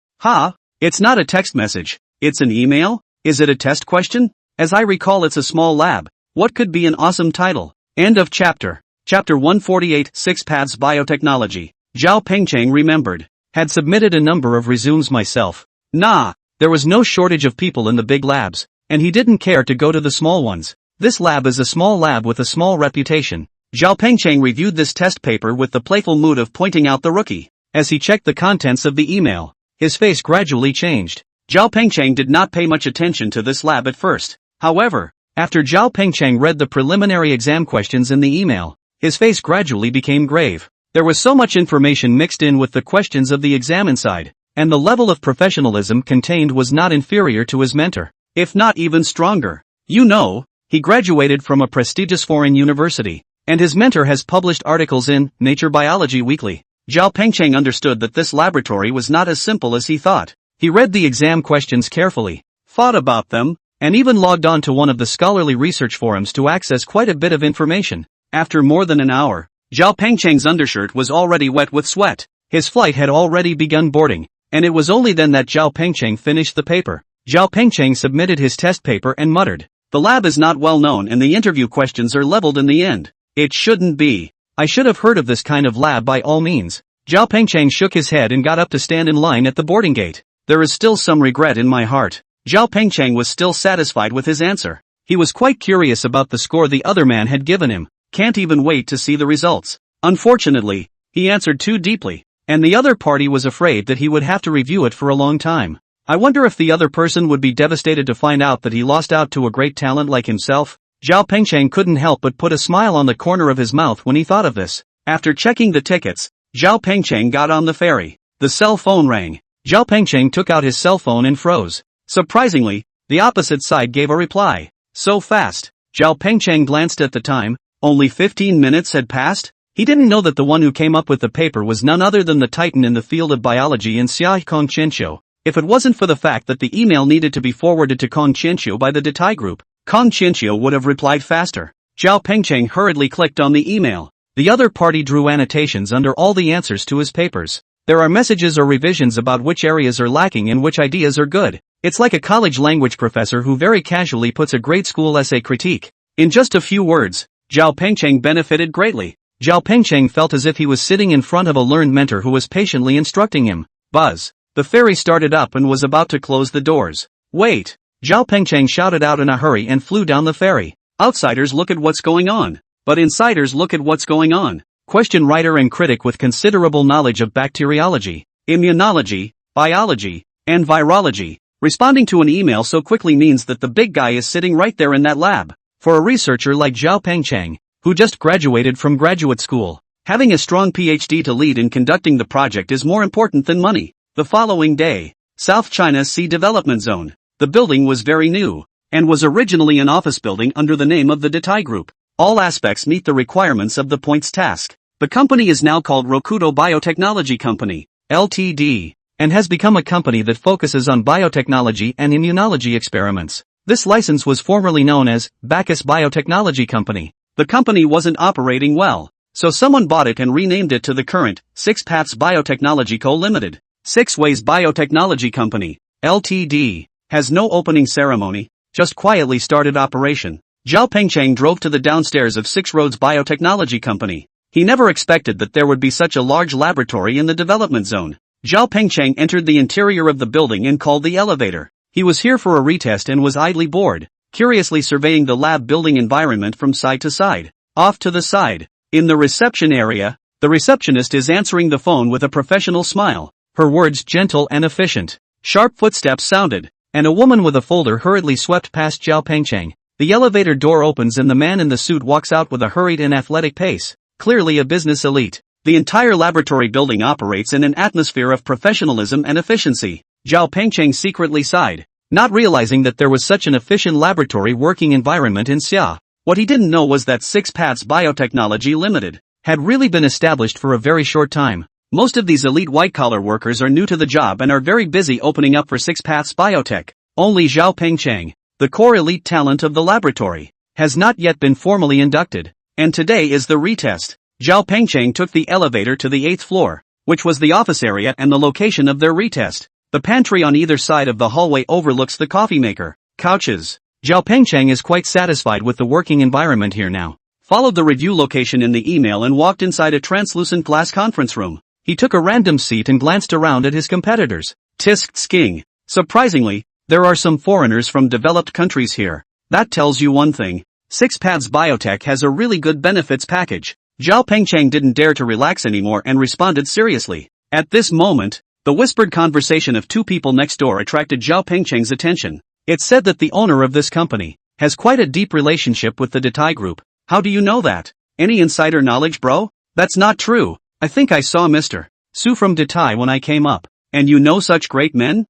It's not a text message. It's an email? Is it a test question? As I recall, it's a small lab. What could be an awesome title? End of chapter. Chapter 148, 6 Paths Biotechnology. Zhao Pengcheng remembered. Had submitted a number of resumes myself. There was no shortage of people in the big labs, and he didn't care to go to the small ones. This lab is a small lab with a small reputation. Zhao Pengcheng reviewed this test paper with the playful mood of pointing out the rookie. As he checked the contents of the email, his face gradually changed. Zhao Pengcheng did not pay much attention to this lab at first. However, after Zhao Pengcheng read the preliminary exam questions in the email, his face gradually became grave. There was so much information mixed in with the questions of the exam inside, and the level of professionalism contained was not inferior to his mentor, if not even stronger. He graduated from a prestigious foreign university, and his mentor has published articles in Nature Biology Weekly. Zhao Pengcheng understood that this laboratory was not as simple as he thought. He read the exam questions carefully, thought about them, and even logged on to one of the scholarly research forums to access quite a bit of information. After more than an hour, Zhao Pengcheng's undershirt was already wet with sweat. His flight had already begun boarding, and it was only then that Zhao Pengcheng finished the paper. Zhao Pengcheng submitted his test paper and muttered, "The lab is not well known and the interview questions are leveled in the end. It shouldn't be. I should have heard of this kind of lab by all means." Zhao Pengcheng shook his head and got up to stand in line at the boarding gate. "There is still some regret in my heart." Zhao Pengcheng was still satisfied with his answer. He was quite curious about the score the other man had given him. Can't even wait to see the results. Unfortunately, he answered too deeply, and the other party was afraid that he would have to review it for a long time. I wonder if the other person would be devastated to find out that he lost out to a great talent like himself. Zhao Pengcheng couldn't help but put a smile on the corner of his mouth when he thought of this. After checking the tickets, Zhao Pengcheng got on the ferry. The cell phone rang. Zhao Pengcheng took out his cell phone and froze. Surprisingly, the opposite side gave a reply. So fast. Zhao Pengcheng glanced at the time. Only 15 minutes had passed? He didn't know that the one who came up with the paper was none other than the titan in the field of biology in Xiao Kongqianqiu. If it wasn't for the fact that the email needed to be forwarded to Kongqianqiu by the Datai group, Kongqianqiu would have replied faster. Zhao Pengcheng hurriedly clicked on the email. The other party drew annotations under all the answers to his papers. There are messages or revisions about which areas are lacking and which ideas are good. It's like a college language professor who very casually puts a grade school essay critique. In just a few words, Zhao Pengcheng benefited greatly. Zhao Pengcheng felt as if he was sitting in front of a learned mentor who was patiently instructing him. Buzz. The ferry started up and was about to close the doors. Wait! Zhao Pengcheng shouted out in a hurry and flew down the ferry. Outsiders look at what's going on. But insiders look at what's going on. Question writer and critic with considerable knowledge of bacteriology, immunology, biology, and virology. Responding to an email so quickly means that the big guy is sitting right there in that lab. For a researcher like Zhao Pengcheng, who just graduated from graduate school, having a strong PhD to lead in conducting the project is more important than money. The following day, South China Sea Development Zone. The building was very new, and was originally an office building under the name of the Datai Group. All aspects meet the requirements of the points task. The company is now called Rokudo Biotechnology Company, Ltd., and has become a company that focuses on biotechnology and immunology experiments. This license was formerly known as Bacchus Biotechnology Company. The company wasn't operating well, so someone bought it and renamed it to the current 6 Paths Biotechnology Co. Limited. 6 Ways Biotechnology Company, Ltd., has no opening ceremony, just quietly started operation. Zhao Pengcheng drove to the downstairs of 6 Roads Biotechnology Company. He never expected that there would be such a large laboratory in the development zone. Zhao Pengcheng entered the interior of the building and called the elevator. He was here for a retest and was idly bored, curiously surveying the lab building environment from side to side. Off to the side, in the reception area, the receptionist is answering the phone with a professional smile, her words gentle and efficient. Sharp footsteps sounded, and a woman with a folder hurriedly swept past Zhao Pengcheng. The elevator door opens and the man in the suit walks out with a hurried and athletic pace, clearly a business elite. The entire laboratory building operates in an atmosphere of professionalism and efficiency. Zhao Pengcheng secretly sighed, not realizing that there was such an efficient laboratory working environment in Xia. What he didn't know was that Six Paths Biotechnology Limited had really been established for a very short time. Most of these elite white-collar workers are new to the job and are very busy opening up for Six Paths Biotech. Only Zhao Pengcheng, the core elite talent of the laboratory, has not yet been formally inducted, and today is the retest. Zhao Pengcheng took the elevator to the 8th floor, which was the office area and the location of their retest. The pantry on either side of the hallway overlooks the coffee maker, couches. Zhao Pengcheng is quite satisfied with the working environment here now. Followed the review location in the email and walked inside a translucent glass conference room. He took a random seat and glanced around at his competitors. Tisk Sking. Surprisingly, there are some foreigners from developed countries here. That tells you one thing. Six Paths Biotech has a really good benefits package. Zhao Pengcheng didn't dare to relax anymore and responded seriously. At this moment, the whispered conversation of two people next door attracted Zhao Pengcheng's attention. It said that the owner of this company has quite a deep relationship with the Datai Group. How do you know that? Any insider knowledge, bro? That's not true. I think I saw Mr. Su from Datai when I came up. And you know such great men?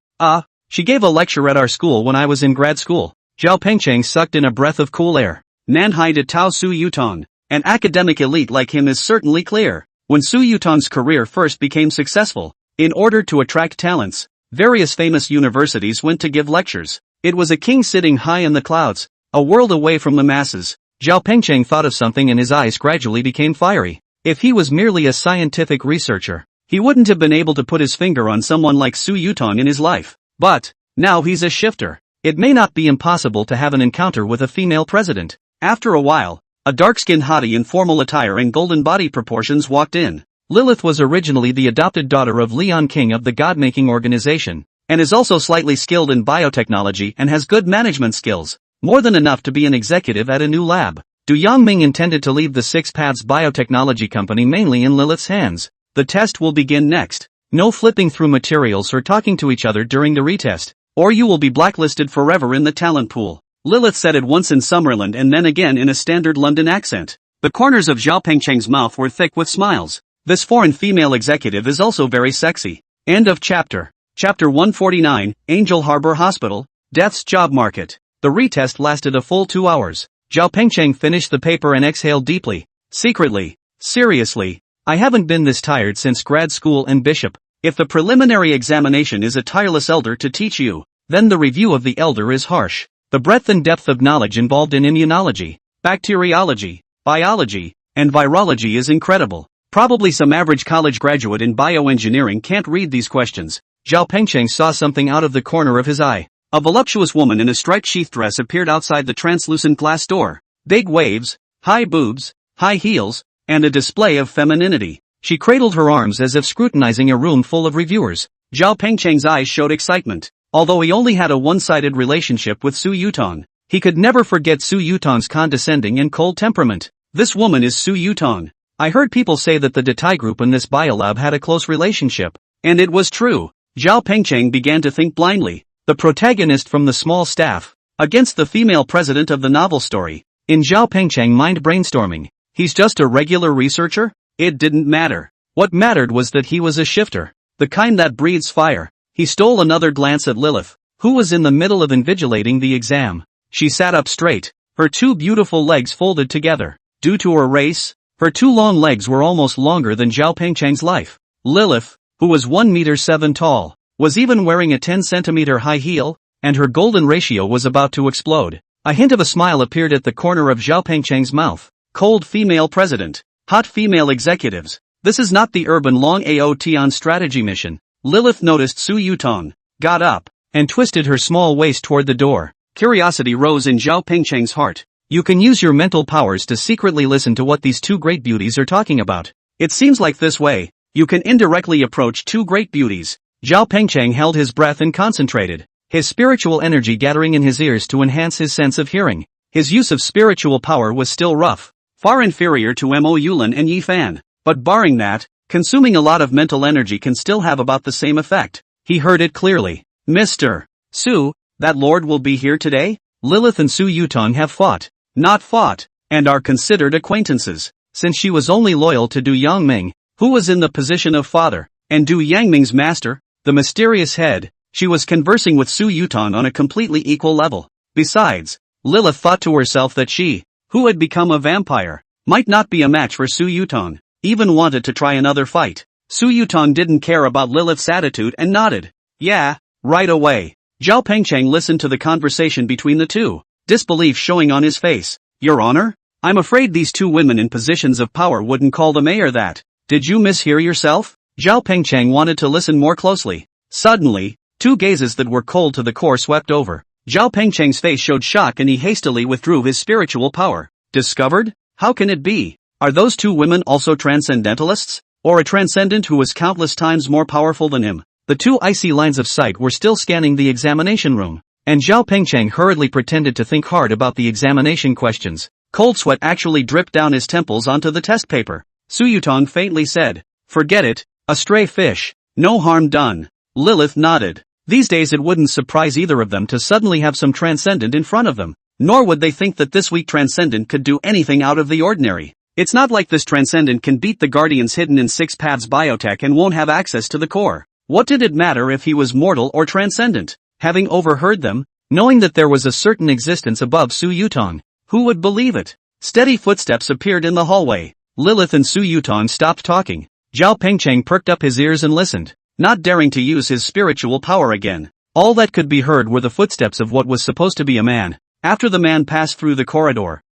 She gave a lecture at our school when I was in grad school. Zhao Pengcheng sucked in a breath of cool air. Nanhai de Tao Su Yutong. An academic elite like him is certainly clear. When Su Yutong's career first became successful, in order to attract talents, various famous universities went to give lectures. It was a king sitting high in the clouds, a world away from the masses. Zhao Pengcheng thought of something and his eyes gradually became fiery. If he was merely a scientific researcher, he wouldn't have been able to put his finger on someone like Su Yutong in his life. But, now he's a shifter. It may not be impossible to have an encounter with a female president. After a while, a dark-skinned hottie in formal attire and golden body proportions walked in. Lilith was originally the adopted daughter of Leon King of the God-making organization, and is also slightly skilled in biotechnology and has good management skills, more than enough to be an executive at a new lab. Du Yangming intended to leave the Six Paths Biotechnology Company mainly in Lilith's hands. The test will begin next. No flipping through materials or talking to each other during the retest, or you will be blacklisted forever in the talent pool. Lilith said it once in Summerland and then again in a standard London accent. The corners of Zhao Pengcheng's mouth were thick with smiles. This foreign female executive is also very sexy. End of chapter. Chapter 149, Angel Harbor Hospital, Death's Job Market. The retest lasted a full 2 hours. Zhao Pengcheng finished the paper and exhaled deeply. Secretly. Seriously. I haven't been this tired since grad school and Bishop. If the preliminary examination is a tireless elder to teach you, then the review of the elder is harsh. The breadth and depth of knowledge involved in immunology, bacteriology, biology, and virology is incredible. Probably some average college graduate in bioengineering can't read these questions. Zhao Pengcheng saw something out of the corner of his eye. A voluptuous woman in a striped sheath dress appeared outside the translucent glass door. Big waves, high boobs, high heels, and a display of femininity. She cradled her arms as if scrutinizing a room full of reviewers. Zhao Pengcheng's eyes showed excitement. Although he only had a one-sided relationship with Su Yutong, he could never forget Su Yutong's condescending and cold temperament. This woman is Su Yutong. I heard people say that the Datai Group and this biolab had a close relationship. And it was true. Zhao Pengcheng began to think blindly. The protagonist from the small staff, against the female president of the novel story. In Zhao Pengcheng mind brainstorming, he's just a regular researcher? It didn't matter. What mattered was that he was a shifter. The kind that breathes fire. He stole another glance at Lilith, who was in the middle of invigilating the exam. She sat up straight, her two beautiful legs folded together. Due to her race, her two long legs were almost longer than Zhao Pengcheng's life. Lilith, who was 1.7 meters tall, was even wearing a 10-centimeter high heel, and her golden ratio was about to explode. A hint of a smile appeared at the corner of Zhao Pengcheng's mouth. Cold female president. Hot female executives. This is not the urban long AOT on strategy mission. Lilith noticed Su Yutong, got up, and twisted her small waist toward the door. Curiosity rose in Zhao Pengcheng's heart. You can use your mental powers to secretly listen to what these two great beauties are talking about. It seems like this way, you can indirectly approach two great beauties. Zhao Pengcheng held his breath and concentrated. his spiritual energy gathering in his ears to enhance his sense of hearing. His use of spiritual power was still rough, far inferior to Mo Yulin and Yi Fan, but barring that, consuming a lot of mental energy can still have about the same effect. He heard it clearly. Mr. Su, that lord will be here today? Lilith and Su Yutong have fought, not fought, and are considered acquaintances, since she was only loyal to Du Yangming, who was in the position of father, and Du Yangming's master, the mysterious head. She was conversing with Su Yutong on a completely equal level. Besides, Lilith thought to herself that she, who had become a vampire, might not be a match for Su Yutong, even wanted to try another fight. Su Yutong didn't care about Lilith's attitude and nodded. Yeah, right away. Zhao Pengcheng listened to the conversation between the two, disbelief showing on his face. Your Honor? I'm afraid these two women in positions of power wouldn't call the mayor that. Did you mishear yourself? Zhao Pengcheng wanted to listen more closely. Suddenly, two gazes that were cold to the core swept over. Zhao Pengcheng's face showed shock and he hastily withdrew his spiritual power. Discovered? How can it be? Are those two women also transcendentalists? Or a transcendent who was countless times more powerful than him? The two icy lines of sight were still scanning the examination room, and Zhao Pengcheng hurriedly pretended to think hard about the examination questions. Cold sweat actually dripped down his temples onto the test paper. Su Yutong faintly said, "Forget it, a stray fish, no harm done." Lilith nodded. These days it wouldn't surprise either of them to suddenly have some transcendent in front of them, nor would they think that this weak transcendent could do anything out of the ordinary. It's not like this transcendent can beat the guardians hidden in Six Paths Biotech and won't have access to the core. What did it matter if he was mortal or transcendent? Having overheard them, knowing that there was a certain existence above Su Yutong, who would believe it? Steady footsteps appeared in the hallway. Lilith and Su Yutong stopped talking. Zhao Pengcheng perked up his ears and listened, not daring to use his spiritual power again. All that could be heard were the footsteps of what was supposed to be a man. After the man passed through the corridor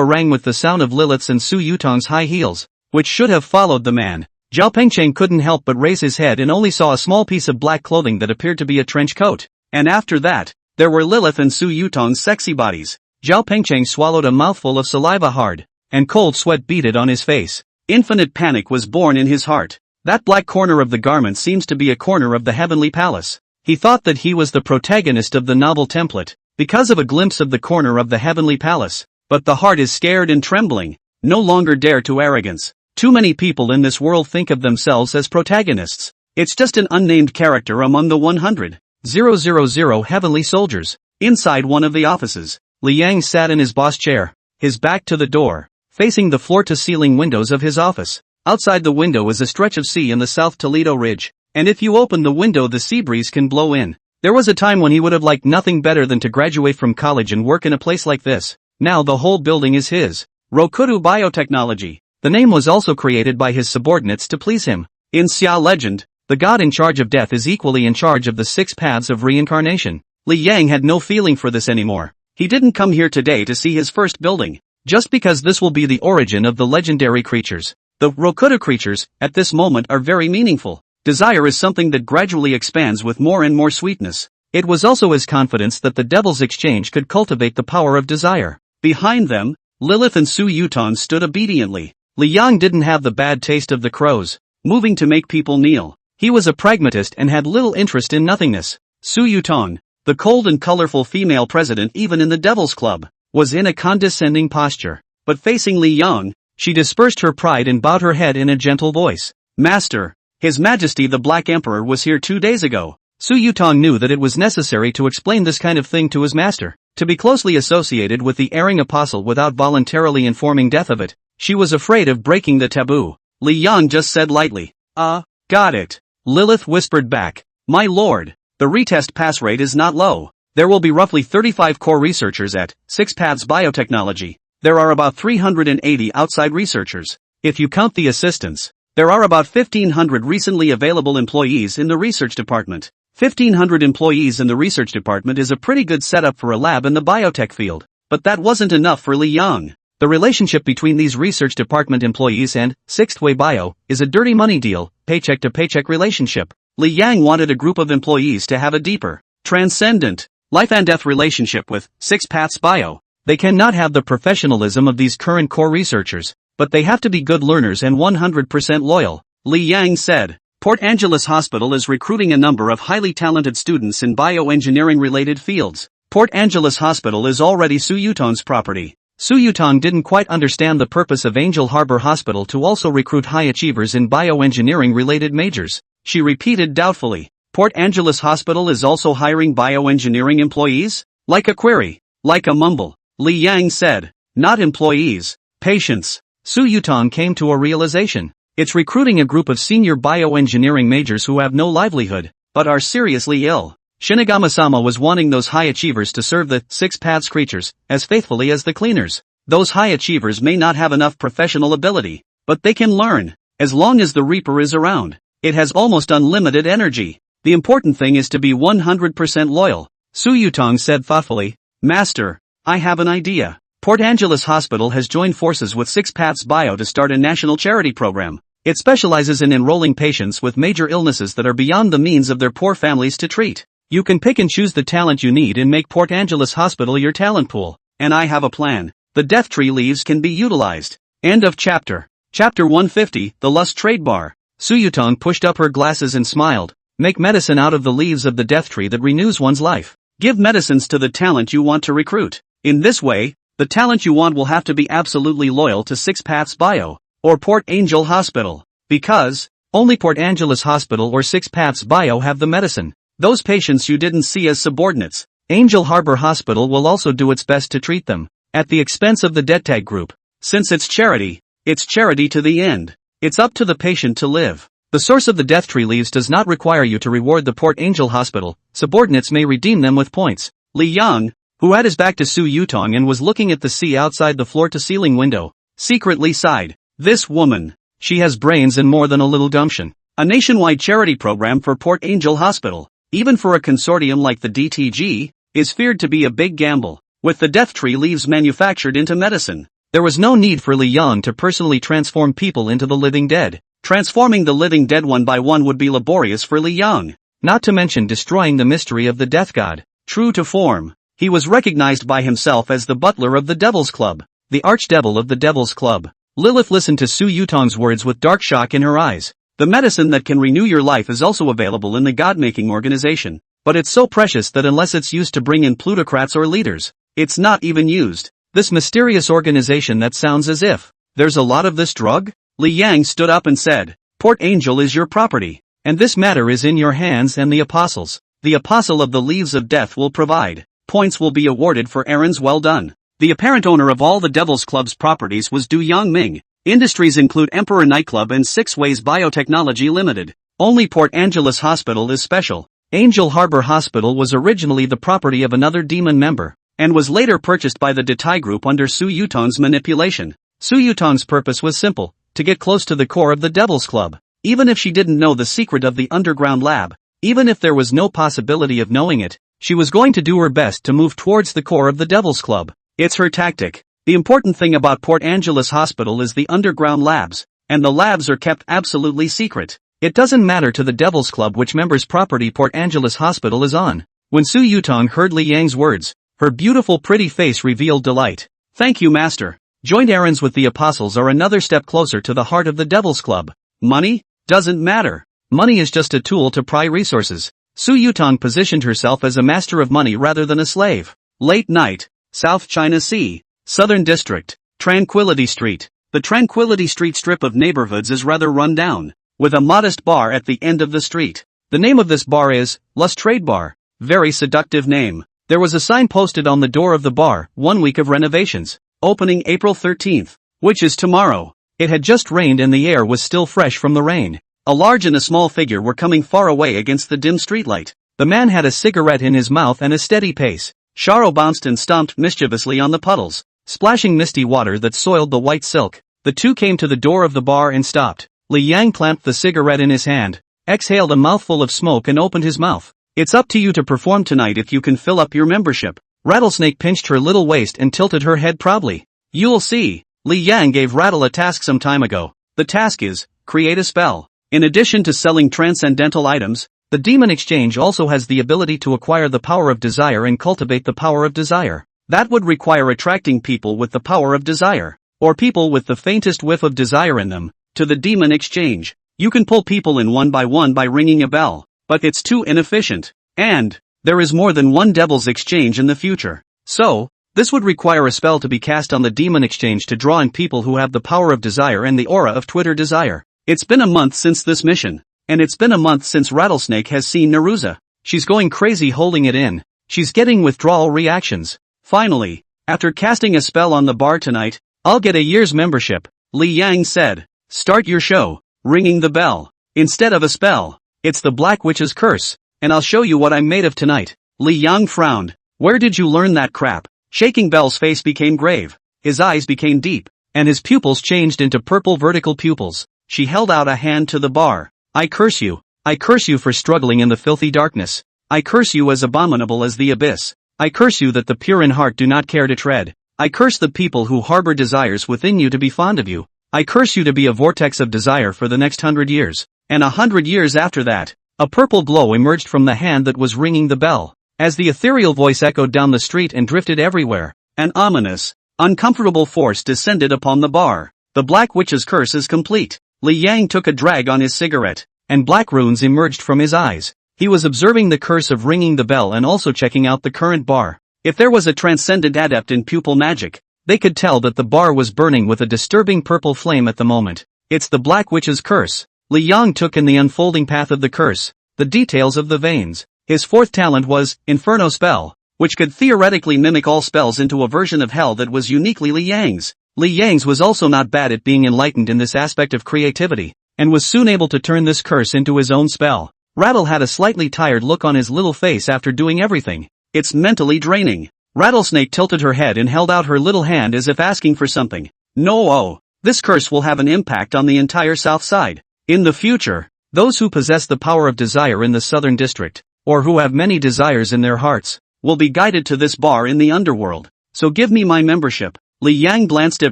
rang with the sound of Lilith's and Su Yutong's high heels, which should have followed the man. Zhao Pengcheng couldn't help but raise his head and only saw a small piece of black clothing that appeared to be a trench coat. And after that, there were Lilith and Su Yutong's sexy bodies. Zhao Pengcheng swallowed a mouthful of saliva hard, and cold sweat beaded on his face. Infinite panic was born in his heart. That black corner of the garment seems to be a corner of the heavenly palace. He thought that he was the protagonist of the novel template, because of a glimpse of the corner of the heavenly palace. But the heart is scared and trembling, no longer dare to arrogance. Too many people in this world think of themselves as protagonists. It's just an unnamed character among the 100,000 heavenly soldiers. Inside one of the offices, Li Yang sat in his boss chair, his back to the door, facing the floor-to-ceiling windows of his office. Outside the window is a stretch of sea in the South Toledo Ridge, and if you open the window the sea breeze can blow in. There was a time when he would have liked nothing better than to graduate from college and work in a place like this. Now the whole building is his. Rokudu Biotechnology. The name was also created by his subordinates to please him. In Xia legend, the god in charge of death is equally in charge of the 6 paths of reincarnation. Li Yang had no feeling for this anymore. He didn't come here today to see his first building, just because this will be the origin of the legendary creatures. The Rokudu creatures, at this moment, are very meaningful. Desire is something that gradually expands with more and more sweetness. It was also his confidence that the Devil's Exchange could cultivate the power of desire. Behind them, Lilith and Su Yutong stood obediently. Li Yang didn't have the bad taste of the crows, moving to make people kneel. He was a pragmatist and had little interest in nothingness. Su Yutong, the cold and colorful female president even in the Devil's Club, was in a condescending posture. But facing Li Yang, she dispersed her pride and bowed her head in a gentle voice. Master, His Majesty the Black Emperor was here 2 days ago. Su Yutong knew that it was necessary to explain this kind of thing to his master. To be closely associated with the erring apostle without voluntarily informing death of it, she was afraid of breaking the taboo. Li Yang just said lightly, got it. Lilith whispered back, my lord, the retest pass rate is not low. There will be roughly 35 core researchers at 6 Paths Biotechnology. There are about 380 outside researchers. If you count the assistants, there are about 1,500 recently available employees in the research department. 1,500 employees in the research department is a pretty good setup for a lab in the biotech field. But that wasn't enough for Li Yang. The relationship between these research department employees and Sixth Way Bio is a dirty money deal, paycheck to paycheck relationship. Li Yang wanted a group of employees to have a deeper, transcendent, life and death relationship with 6 Paths Bio. They cannot have the professionalism of these current core researchers, but they have to be good learners and 100% loyal. Li Yang said, Port Angeles Hospital is recruiting a number of highly talented students in bioengineering-related fields. Port Angeles Hospital is already Su Yutong's property. Su Yutong didn't quite understand the purpose of Angel Harbor Hospital to also recruit high achievers in bioengineering-related majors. She repeated doubtfully, Port Angeles Hospital is also hiring bioengineering employees? Like a query. Like a mumble. Li Yang said, not employees, patients. Su Yutong came to a realization. It's recruiting a group of senior bioengineering majors who have no livelihood, but are seriously ill. Shinigami-sama was wanting those high achievers to serve the Six Paths creatures as faithfully as the cleaners. Those high achievers may not have enough professional ability, but they can learn. As long as the Reaper is around, it has almost unlimited energy. The important thing is to be 100% loyal. Su Yutong said thoughtfully, Master, I have an idea. Port Angeles Hospital has joined forces with Six Paths Bio to start a national charity program. It specializes in enrolling patients with major illnesses that are beyond the means of their poor families to treat. You can pick and choose the talent you need and make Port Angeles Hospital your talent pool. And I have a plan. The death tree leaves can be utilized. End of chapter. Chapter 150, The Lust Trade Bar. Su Yutong pushed up her glasses and smiled. Make medicine out of the leaves of the death tree that renews one's life. Give medicines to the talent you want to recruit. In this way, the talent you want will have to be absolutely loyal to Six Paths Bio, or Port Angel Hospital. Because, only Port Angeles Hospital or Six Paths Bio have the medicine. Those patients you didn't see as subordinates. Angel Harbor Hospital will also do its best to treat them, at the expense of the Dead Tag Group. Since it's charity to the end. It's up to the patient to live. The source of the death tree leaves does not require you to reward the Port Angel Hospital. Subordinates may redeem them with points. Li Yang, who had his back to Su Yutong and was looking at the sea outside the floor-to-ceiling window, secretly sighed. This woman. She has brains and more than a little gumption. A nationwide charity program for Port Angel Hospital, even for a consortium like the DTG, is feared to be a big gamble. With the death tree leaves manufactured into medicine, there was no need for Li Yang to personally transform people into the living dead. Transforming the living dead one by one would be laborious for Li Yang, not to mention destroying the mystery of the death god. True to form, he was recognized by himself as the butler of the Devil's Club, the archdevil of the Devil's Club. Lilith listened to Su Yutong's words with dark shock in her eyes. The medicine that can renew your life is also available in the God-making organization, but it's so precious that unless it's used to bring in plutocrats or leaders, it's not even used. This mysterious organization that sounds as if there's a lot of this drug? Li Yang stood up and said, Port Angel is your property, and this matter is in your hands and the apostles. The apostle of the leaves of death will provide. Points will be awarded for errands well done. The apparent owner of all the Devil's Club's properties was Du Yangming. Industries include Emperor Nightclub and Six Ways Biotechnology Limited. Only Port Angeles Hospital is special. Angel Harbor Hospital was originally the property of another demon member, and was later purchased by the Detai Group under Su Yutong's manipulation. Su Yutong's purpose was simple, to get close to the core of the Devil's Club. Even if she didn't know the secret of the underground lab, even if there was no possibility of knowing it, she was going to do her best to move towards the core of the Devil's Club. It's her tactic. The important thing about Port Angeles Hospital is the underground labs, and the labs are kept absolutely secret. It doesn't matter to the Devil's Club which member's property Port Angeles Hospital is on. When Su Yutong heard Li Yang's words, her beautiful pretty face revealed delight. Thank you, Master. Joint errands with the apostles are another step closer to the heart of the Devil's Club. Money? Doesn't matter. Money is just a tool to pry resources. Su Yutong positioned herself as a master of money rather than a slave. Late night, South China Sea, Southern District, Tranquility Street. The Tranquility Street strip of neighborhoods is rather run down, with a modest bar at the end of the street. The name of this bar is Lust Trade Bar. Very seductive name. There was a sign posted on the door of the bar, 1 week of renovations, opening April 13th, which is tomorrow. It had just rained and the air was still fresh from the rain. A large and a small figure were coming far away against the dim streetlight. The man had a cigarette in his mouth and a steady pace. Sharo bounced and stomped mischievously on the puddles, splashing misty water that soiled the white silk. The two came to the door of the bar and stopped. Li Yang clamped the cigarette in his hand, exhaled a mouthful of smoke and opened his mouth. It's up to you to perform tonight if you can fill up your membership. Rattlesnake pinched her little waist and tilted her head proudly. You'll see. Li Yang gave Rattle a task some time ago. The task is, create a spell. In addition to selling transcendental items, the Demon Exchange also has the ability to acquire the power of desire and cultivate the power of desire. That would require attracting people with the power of desire, or people with the faintest whiff of desire in them, to the Demon Exchange. You can pull people in one by ringing a bell, but it's too inefficient. And there is more than one devil's exchange in the future. So, this would require a spell to be cast on the demon exchange to draw in people who have the power of desire and the aura of Twitter desire. It's been a month since this mission. And it's been a month since Rattlesnake has seen Naruza. She's going crazy holding it in. She's getting withdrawal reactions. Finally, after casting a spell on the bar tonight, I'll get a year's membership, Li Yang said. Start your show, ringing the bell. Instead of a spell, it's the Black Witch's curse, and I'll show you what I'm made of tonight. Li Yang frowned. Where did you learn that crap? Shaking Bell's face became grave. His eyes became deep, and his pupils changed into purple vertical pupils. She held out a hand to the bar. I curse you. I curse you for struggling in the filthy darkness. I curse you as abominable as the abyss. I curse you that the pure in heart do not care to tread. I curse the people who harbor desires within you to be fond of you. I curse you to be a vortex of desire for the next 100 years. And 100 years after that, a purple glow emerged from the hand that was ringing the bell. As the ethereal voice echoed down the street and drifted everywhere, an ominous, uncomfortable force descended upon the bar. The Black Witch's curse is complete. Li Yang took a drag on his cigarette, and black runes emerged from his eyes. He was observing the curse of ringing the bell and also checking out the current bar. If there was a transcendent adept in pupil magic, they could tell that the bar was burning with a disturbing purple flame at the moment. It's the Black Witch's curse. Li Yang took in the unfolding path of the curse, the details of the veins. His fourth talent was Inferno Spell, which could theoretically mimic all spells into a version of hell that was uniquely Li Yang's. Li Yang's was also not bad at being enlightened in this aspect of creativity, and was soon able to turn this curse into his own spell. Rattle had a slightly tired look on his little face after doing everything. It's mentally draining. Rattlesnake tilted her head and held out her little hand as if asking for something. No, this curse will have an impact on the entire south side. In the future, those who possess the power of desire in the southern district, or who have many desires in their hearts, will be guided to this bar in the underworld. So give me my membership. Li Yang glanced at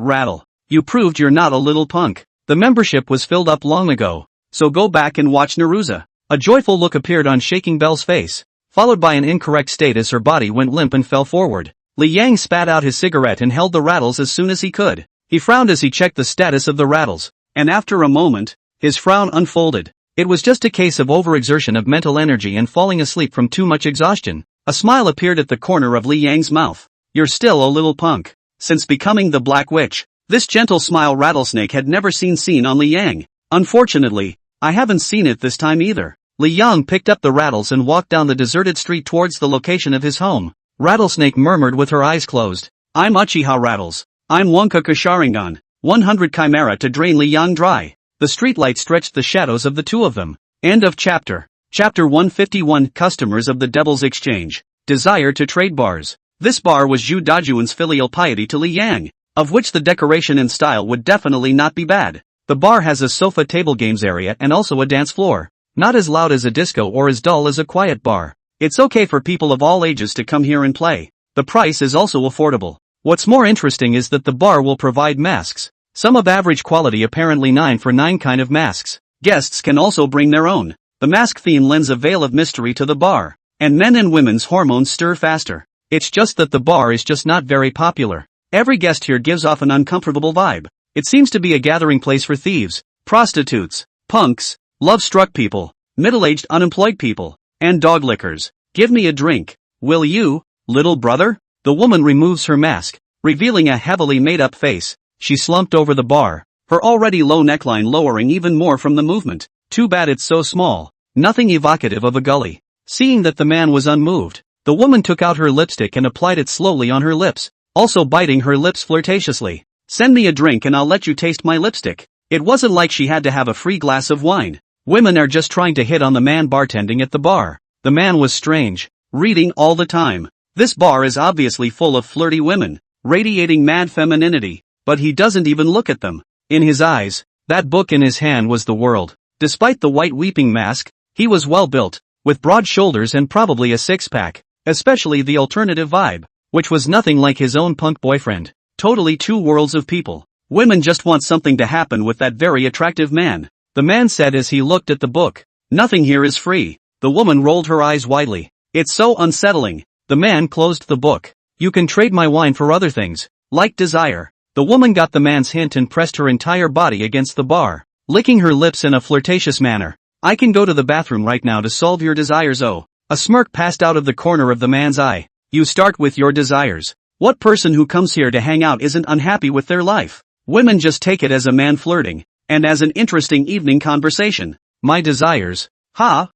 Rattle. You proved you're not a little punk. The membership was filled up long ago, so go back and watch Naruza. A joyful look appeared on Shaking Bell's face, followed by an incorrect state as her body went limp and fell forward. Li Yang spat out his cigarette and held the rattles as soon as he could. He frowned as he checked the status of the rattles, and after a moment, his frown unfolded. It was just a case of overexertion of mental energy and falling asleep from too much exhaustion. A smile appeared at the corner of Li Yang's mouth. You're still a little punk. Since becoming the Black Witch, this gentle smile Rattlesnake had never seen on Li Yang. Unfortunately, I haven't seen it this time either. Li Yang picked up the rattles and walked down the deserted street towards the location of his home. Rattlesnake murmured with her eyes closed. I'm Uchiha Rattles. I'm Wonka Sharingan. 100 Chimera to drain Li Yang dry. The streetlight stretched the shadows of the two of them. End of chapter. Chapter 151 Customers of the Devil's Exchange. Desire to trade bars. This bar was Zhu Dajuan's filial piety to Li Yang, of which the decoration and style would definitely not be bad. The bar has a sofa table games area and also a dance floor. Not as loud as a disco or as dull as a quiet bar. It's okay for people of all ages to come here and play. The price is also affordable. What's more interesting is that the bar will provide masks. Some of average quality, apparently 9 for 9 kind of masks. Guests can also bring their own. The mask theme lends a veil of mystery to the bar, and men and women's hormones stir faster. It's just that the bar is just not very popular. Every guest here gives off an uncomfortable vibe. It seems to be a gathering place for thieves, prostitutes, punks, love-struck people, middle-aged unemployed people, and dog lickers. Give me a drink, will you, little brother? The woman removes her mask, revealing a heavily made-up face. She slumped over the bar, her already low neckline lowering even more from the movement. Too bad it's so small. Nothing evocative of a gully. Seeing that the man was unmoved, the woman took out her lipstick and applied it slowly on her lips, also biting her lips flirtatiously. Send me a drink and I'll let you taste my lipstick. It wasn't like she had to have a free glass of wine. Women are just trying to hit on the man bartending at the bar. The man was strange, reading all the time. This bar is obviously full of flirty women, radiating mad femininity. But he doesn't even look at them. In his eyes, that book in his hand was the world. Despite the white weeping mask, he was well built, with broad shoulders and probably a six-pack, especially the alternative vibe, which was nothing like his own punk boyfriend. Totally two worlds of people. Women just want something to happen with that very attractive man. The man said as he looked at the book. Nothing here is free. The woman rolled her eyes widely. It's so unsettling. The man closed the book. You can trade my wine for other things, like desire. The woman got the man's hint and pressed her entire body against the bar. licking her lips in a flirtatious manner. I can go to the bathroom right now to solve your desires. Oh. A smirk passed out of the corner of the man's eye. You start with your desires. What person who comes here to hang out isn't unhappy with their life? Women just take it as a man flirting, and as an interesting evening conversation. My desires? Ha?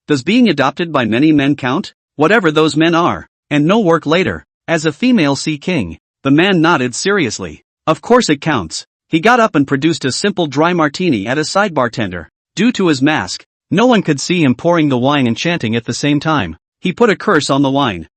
Does being adopted by many men count? Whatever those men are. And no work later. As a female sea king. The man nodded seriously. Of course it counts. He got up and produced a simple dry martini at a side bartender. Due to his mask, no one could see him pouring the wine and chanting at the same time. He put a curse on the wine.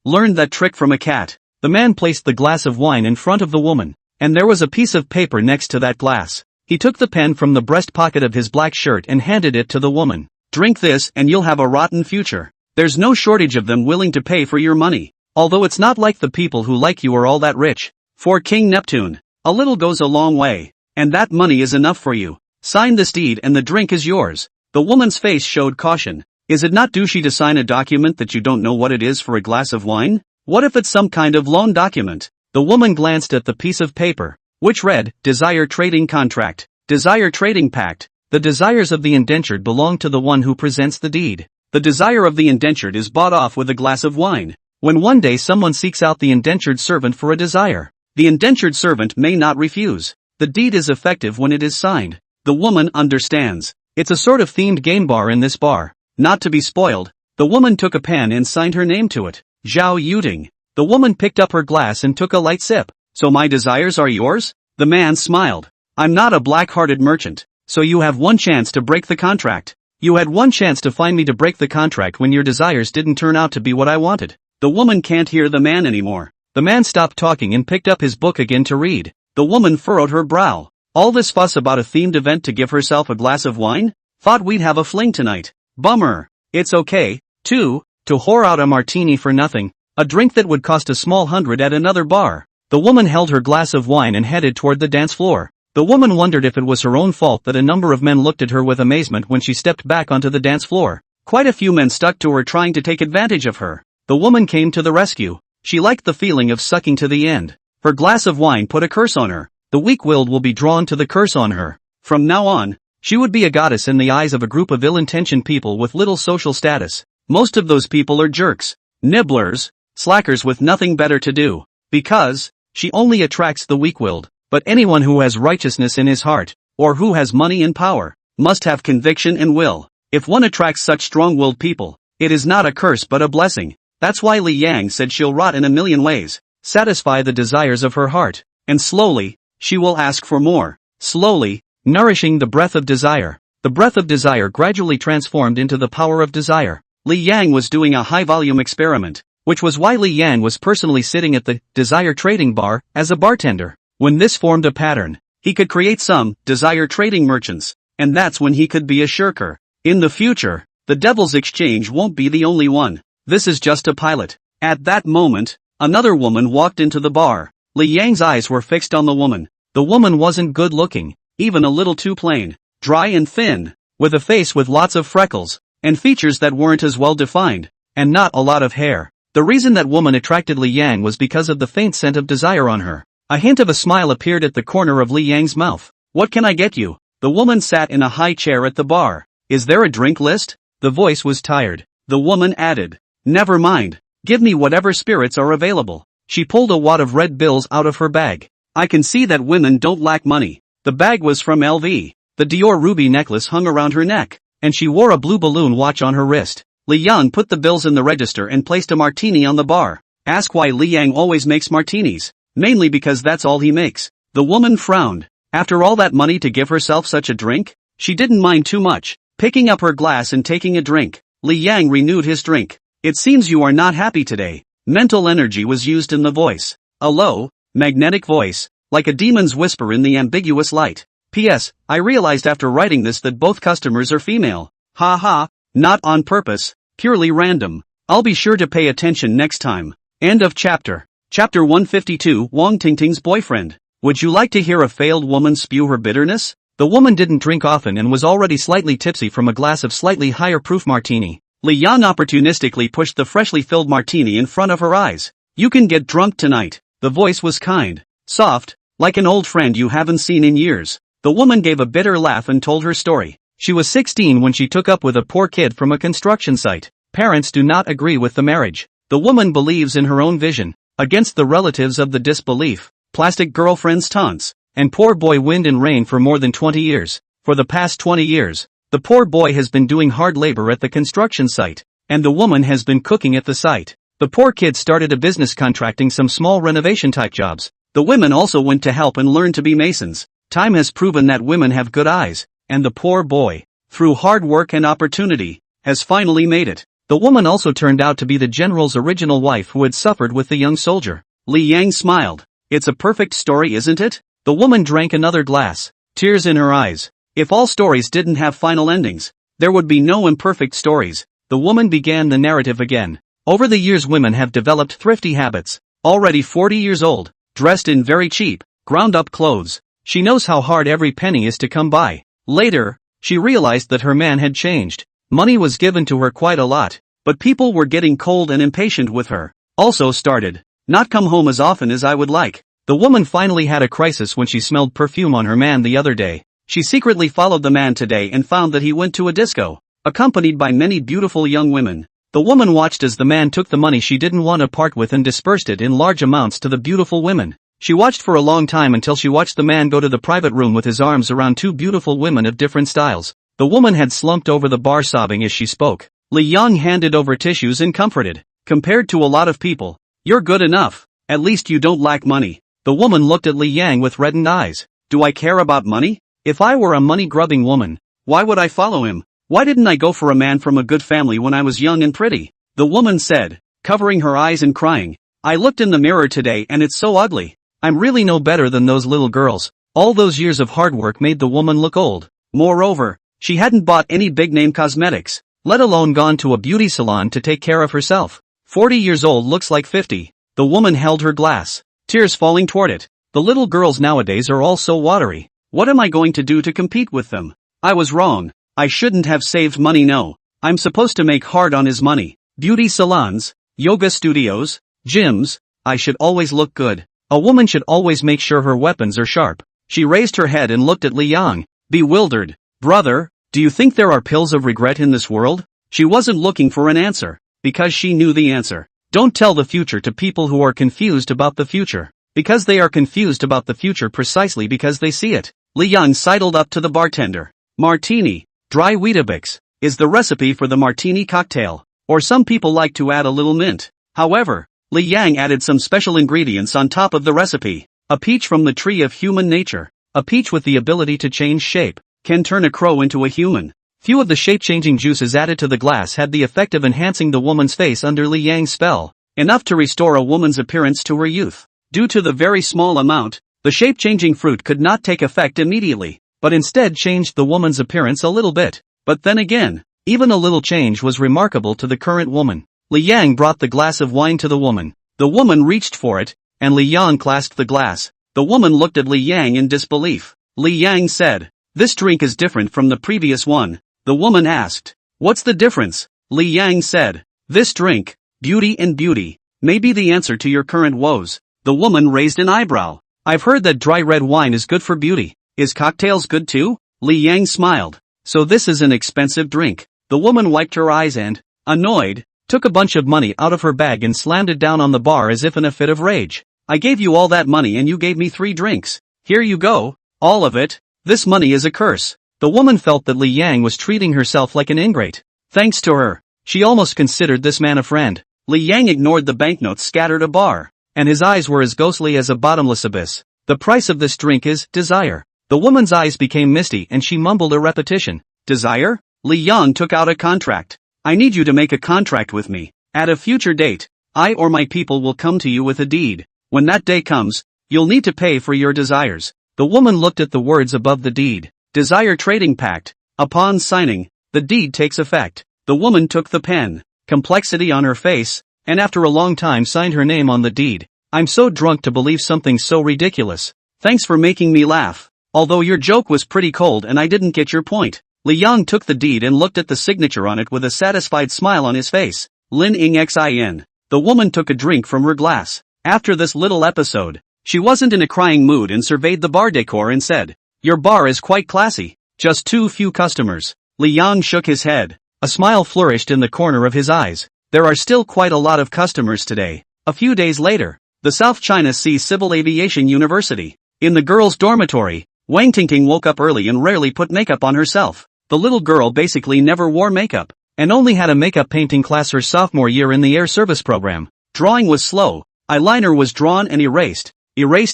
Learned that trick from a cat. The man placed the glass of wine in front of the woman, and there was a piece of paper next to that glass. He took the pen from the breast pocket of his black shirt and handed it to the woman. Drink this and you'll have a rotten future. There's no shortage of them willing to pay for your money. Although it's not like the people who like you are all that rich. For King Neptune, a little goes a long way, and that money is enough for you. Sign this deed and the drink is yours. The woman's face showed caution. Is it not douchey to sign a document that you don't know what it is for a glass of wine? What if it's some kind of loan document? The woman glanced at the piece of paper, which read, Desire Trading Contract, Desire Trading Pact. The desires of the indentured belong to the one who presents the deed. The desire of the indentured is bought off with a glass of wine. When one day someone seeks out the indentured servant for a desire, the indentured servant may not refuse. The deed is effective when it is signed. The woman understands. It's a sort of themed game bar in this bar. Not to be spoiled, the woman took a pen and signed her name to it. Zhao Yuding. The woman picked up her glass and took a light sip. So my desires are yours? The man smiled. I'm not a black-hearted merchant, so you have one chance to break the contract. You had one chance to find me to break the contract when your desires didn't turn out to be what I wanted. The woman can't hear the man anymore. The man stopped talking and picked up his book again to read. The woman furrowed her brow. All this fuss about a themed event to give herself a glass of wine? Thought we'd have a fling tonight. Bummer. It's okay, too, to whore out a martini for nothing, a drink that would cost a small $100 at another bar. The woman held her glass of wine and headed toward the dance floor. The woman wondered if it was her own fault that a number of men looked at her with amazement when she stepped back onto the dance floor. Quite a few men stuck to her trying to take advantage of her. The woman came to the rescue. She liked the feeling of sucking to the end. Her glass of wine put a curse on her. The weak-willed will be drawn to the curse on her. From now on, she would be a goddess in the eyes of a group of ill-intentioned people with little social status. Most of those people are jerks, nibblers, slackers with nothing better to do. Because she only attracts the weak-willed. But anyone who has righteousness in his heart, or who has money and power, must have conviction and will. If one attracts such strong-willed people, it is not a curse but a blessing. That's why Li Yang said she'll rot in a million ways, satisfy the desires of her heart, and slowly, she will ask for more. Slowly, nourishing the breath of desire. The breath of desire gradually transformed into the power of desire. Li Yang was doing a high-volume experiment, which was why Li Yang was personally sitting at the desire trading bar as a bartender. When this formed a pattern, he could create some desire trading merchants, and that's when he could be a shirker. In the future, the Devil's Exchange won't be the only one. This is just a pilot. At that moment, another woman walked into the bar. Li Yang's eyes were fixed on the woman. The woman wasn't good looking, even a little too plain, dry and thin, with a face with lots of freckles, and features that weren't as well defined, and not a lot of hair. The reason that woman attracted Li Yang was because of the faint scent of desire on her. A hint of a smile appeared at the corner of Li Yang's mouth. What can I get you? The woman sat in a high chair at the bar. Is there a drink list? The voice was tired. The woman added, never mind. Give me whatever spirits are available. She pulled a wad of red bills out of her bag. I can see that women don't lack money. The bag was from LV. The Dior ruby necklace hung around her neck, and she wore a blue balloon watch on her wrist. Li Yang put the bills in the register and placed a martini on the bar. Ask why Li Yang always makes martinis. Mainly because that's all he makes. The woman frowned. After all that money to give herself such a drink? She didn't mind too much. Picking up her glass and taking a drink, Li Yang renewed his drink. It seems you are not happy today. Mental energy was used in the voice. A low, magnetic voice, like a demon's whisper in the ambiguous light. P.S. I realized after writing this that both customers are female. Ha ha, not on purpose, purely random. I'll be sure to pay attention next time. End of chapter. Chapter 152, Wang Tingting's boyfriend. Would you like to hear a failed woman spew her bitterness? The woman didn't drink often and was already slightly tipsy from a glass of slightly higher proof martini. Li Yang opportunistically pushed the freshly filled martini in front of her eyes. You can get drunk tonight. The voice was kind, soft, like an old friend you haven't seen in years. The woman gave a bitter laugh and told her story. She was 16 when she took up with a poor kid from a construction site. Parents do not agree with the marriage. The woman believes in her own vision, against the relatives of the disbelief, plastic girlfriend's taunts, and poor boy wind and rain for more than 20 years. For the past 20 years, the poor boy has been doing hard labor at the construction site, and the woman has been cooking at the site. The poor kid started a business contracting some small renovation type jobs. The women also went to help and learn to be masons. Time has proven that women have good eyes, and the poor boy, through hard work and opportunity, has finally made it. The woman also turned out to be the general's original wife who had suffered with the young soldier. Li Yang smiled. It's a perfect story, isn't it? The woman drank another glass, tears in her eyes. If all stories didn't have final endings, there would be no imperfect stories. The woman began the narrative again. Over the years women have developed thrifty habits. Already 40 years old, dressed in very cheap, ground-up clothes. She knows how hard every penny is to come by. Later, she realized that her man had changed. Money was given to her quite a lot, but people were getting cold and impatient with her. Also started, not come home as often as I would like. The woman finally had a crisis when she smelled perfume on her man the other day. She secretly followed the man today and found that he went to a disco, accompanied by many beautiful young women. The woman watched as the man took the money she didn't want to part with and dispersed it in large amounts to the beautiful women. She watched for a long time until she watched the man go to the private room with his arms around two beautiful women of different styles. The woman had slumped over the bar sobbing as she spoke. Li Yang handed over tissues and comforted. Compared to a lot of people, you're good enough. At least you don't lack money. The woman looked at Li Yang with reddened eyes. Do I care about money? If I were a money-grubbing woman, why would I follow him? Why didn't I go for a man from a good family when I was young and pretty? The woman said, covering her eyes and crying. I looked in the mirror today and it's so ugly. I'm really no better than those little girls. All those years of hard work made the woman look old. Moreover, she hadn't bought any big-name cosmetics, let alone gone to a beauty salon to take care of herself. 40 years old looks like 50. The woman held her glass, tears falling toward it. The little girls nowadays are all so watery. What am I going to do to compete with them? I was wrong. I shouldn't have saved money. No. I'm supposed to make hard on his money. Beauty salons, yoga studios, gyms. I should always look good. A woman should always make sure her weapons are sharp. She raised her head and looked at Li Yang, bewildered. Brother, do you think there are pills of regret in this world? She wasn't looking for an answer, because she knew the answer. Don't tell the future to people who are confused about the future, because they are confused about the future precisely because they see it. Li Yang sidled up to the bartender. Martini, dry Weetabix, is the recipe for the martini cocktail, or some people like to add a little mint. However, Li Yang added some special ingredients on top of the recipe. A peach from the tree of human nature. A peach with the ability to change shape, can turn a crow into a human. Few of the shape-changing juices added to the glass had the effect of enhancing the woman's face under Li Yang's spell, enough to restore a woman's appearance to her youth. Due to the very small amount, the shape-changing fruit could not take effect immediately, but instead changed the woman's appearance a little bit. But then again, even a little change was remarkable to the current woman. Li Yang brought the glass of wine to the woman. The woman reached for it, and Li Yang clasped the glass. The woman looked at Li Yang in disbelief. Li Yang said, "This drink is different from the previous one." The woman asked, "What's the difference?" Li Yang said, "This drink, beauty and beauty, may be the answer to your current woes." The woman raised an eyebrow. "I've heard that dry red wine is good for beauty. Is cocktails good too?" Li Yang smiled. "So this is an expensive drink." The woman wiped her eyes and, annoyed, took a bunch of money out of her bag and slammed it down on the bar as if in a fit of rage. "I gave you all that money and you gave me 3 drinks. Here you go, all of it. This money is a curse." The woman felt that Li Yang was treating herself like an ingrate. Thanks to her, she almost considered this man a friend. Li Yang ignored the banknotes scattered about, and his eyes were as ghostly as a bottomless abyss. "The price of this drink is desire." The woman's eyes became misty and she mumbled a repetition. "Desire?" Li Yang took out a contract. "I need you to make a contract with me. At a future date, I or my people will come to you with a deed. When that day comes, you'll need to pay for your desires." The woman looked at the words above the deed. Desire Trading Pact. Upon signing, the deed takes effect. The woman took the pen, complexity on her face, and after a long time signed her name on the deed. "I'm so drunk to believe something so ridiculous. Thanks for making me laugh. Although your joke was pretty cold and I didn't get your point." Li Yang took the deed and looked at the signature on it with a satisfied smile on his face. Lin Ing Xin. The woman took a drink from her glass. After this little episode, she wasn't in a crying mood and surveyed the bar decor and said, Your bar is quite classy. Just too few customers. Li Yang shook his head. A smile flourished in the corner of his eyes. There are still quite a lot of customers today. A few days later, the South China Sea Civil Aviation University. In the girls' dormitory, Wang Tingting woke up early and rarely put makeup on herself. The little girl basically never wore makeup, and only had a makeup painting class her sophomore year in the air service program. Drawing was slow. Eyeliner was drawn and erased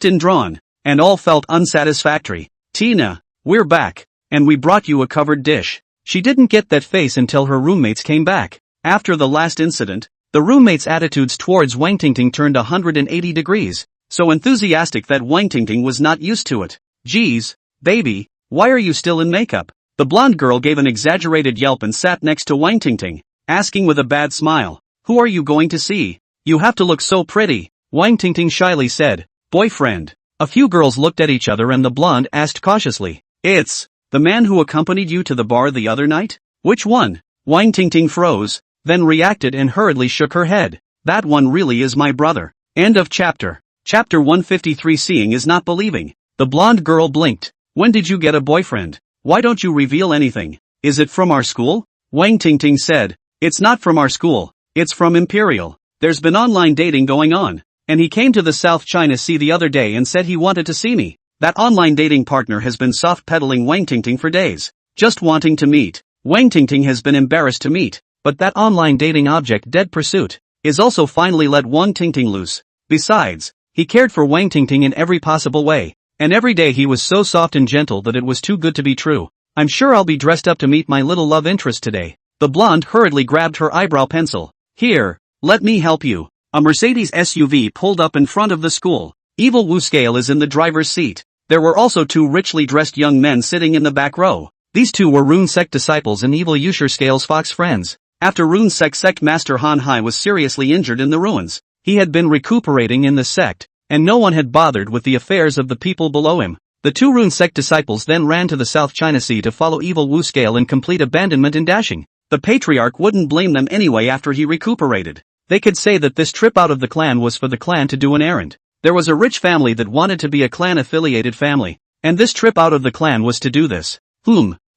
and drawn, and all felt unsatisfactory. Tina, we're back, and we brought you a covered dish. She didn't get that face until her roommates came back. After the last incident, the roommates' attitudes towards Wang Tingting turned 180 degrees, so enthusiastic that Wang Tingting was not used to it. Geez, baby, why are you still in makeup? The blonde girl gave an exaggerated yelp and sat next to Wang Tingting, asking with a bad smile, "Who are you going to see? You have to look so pretty." Wang Tingting shyly said, "Boyfriend." A few girls looked at each other and the blonde asked cautiously, "It's the man who accompanied you to the bar the other night? Which one?" Wang Tingting froze, then reacted and hurriedly shook her head. "That one really is my brother." End of chapter. Chapter 153. Seeing is not believing. The blonde girl blinked. "When did you get a boyfriend? Why don't you reveal anything? Is it from our school?" Wang Tingting said, "It's not from our school, it's from Imperial. There's been online dating going on, and he came to the South China Sea the other day and said he wanted to see me. That online dating partner has been soft-pedaling Wang Tingting for days, just wanting to meet. Wang Tingting has been embarrassed to meet, but that online dating object Dead Pursuit is also finally let Wang Tingting loose. Besides, he cared for Wang Tingting in every possible way, and every day he was so soft and gentle that it was too good to be true. I'm sure I'll be dressed up to meet my little love interest today." The blonde hurriedly grabbed her eyebrow pencil. "Here, let me help you." A Mercedes SUV pulled up in front of the school. Evil Wu Scale is in the driver's seat. There were also two richly dressed young men sitting in the back row. These two were Rune Sect disciples and Evil Yusher Scale's fox friends. After Rune Sect master Han Hai was seriously injured in the ruins, he had been recuperating in the sect, and no one had bothered with the affairs of the people below him. The two Rune Sect disciples then ran to the South China Sea to follow Evil Wu Scale in complete abandonment and dashing. The patriarch wouldn't blame them anyway after he recuperated. They could say that this trip out of the clan was for the clan to do an errand. There was a rich family that wanted to be a clan-affiliated family, and this trip out of the clan was to do this.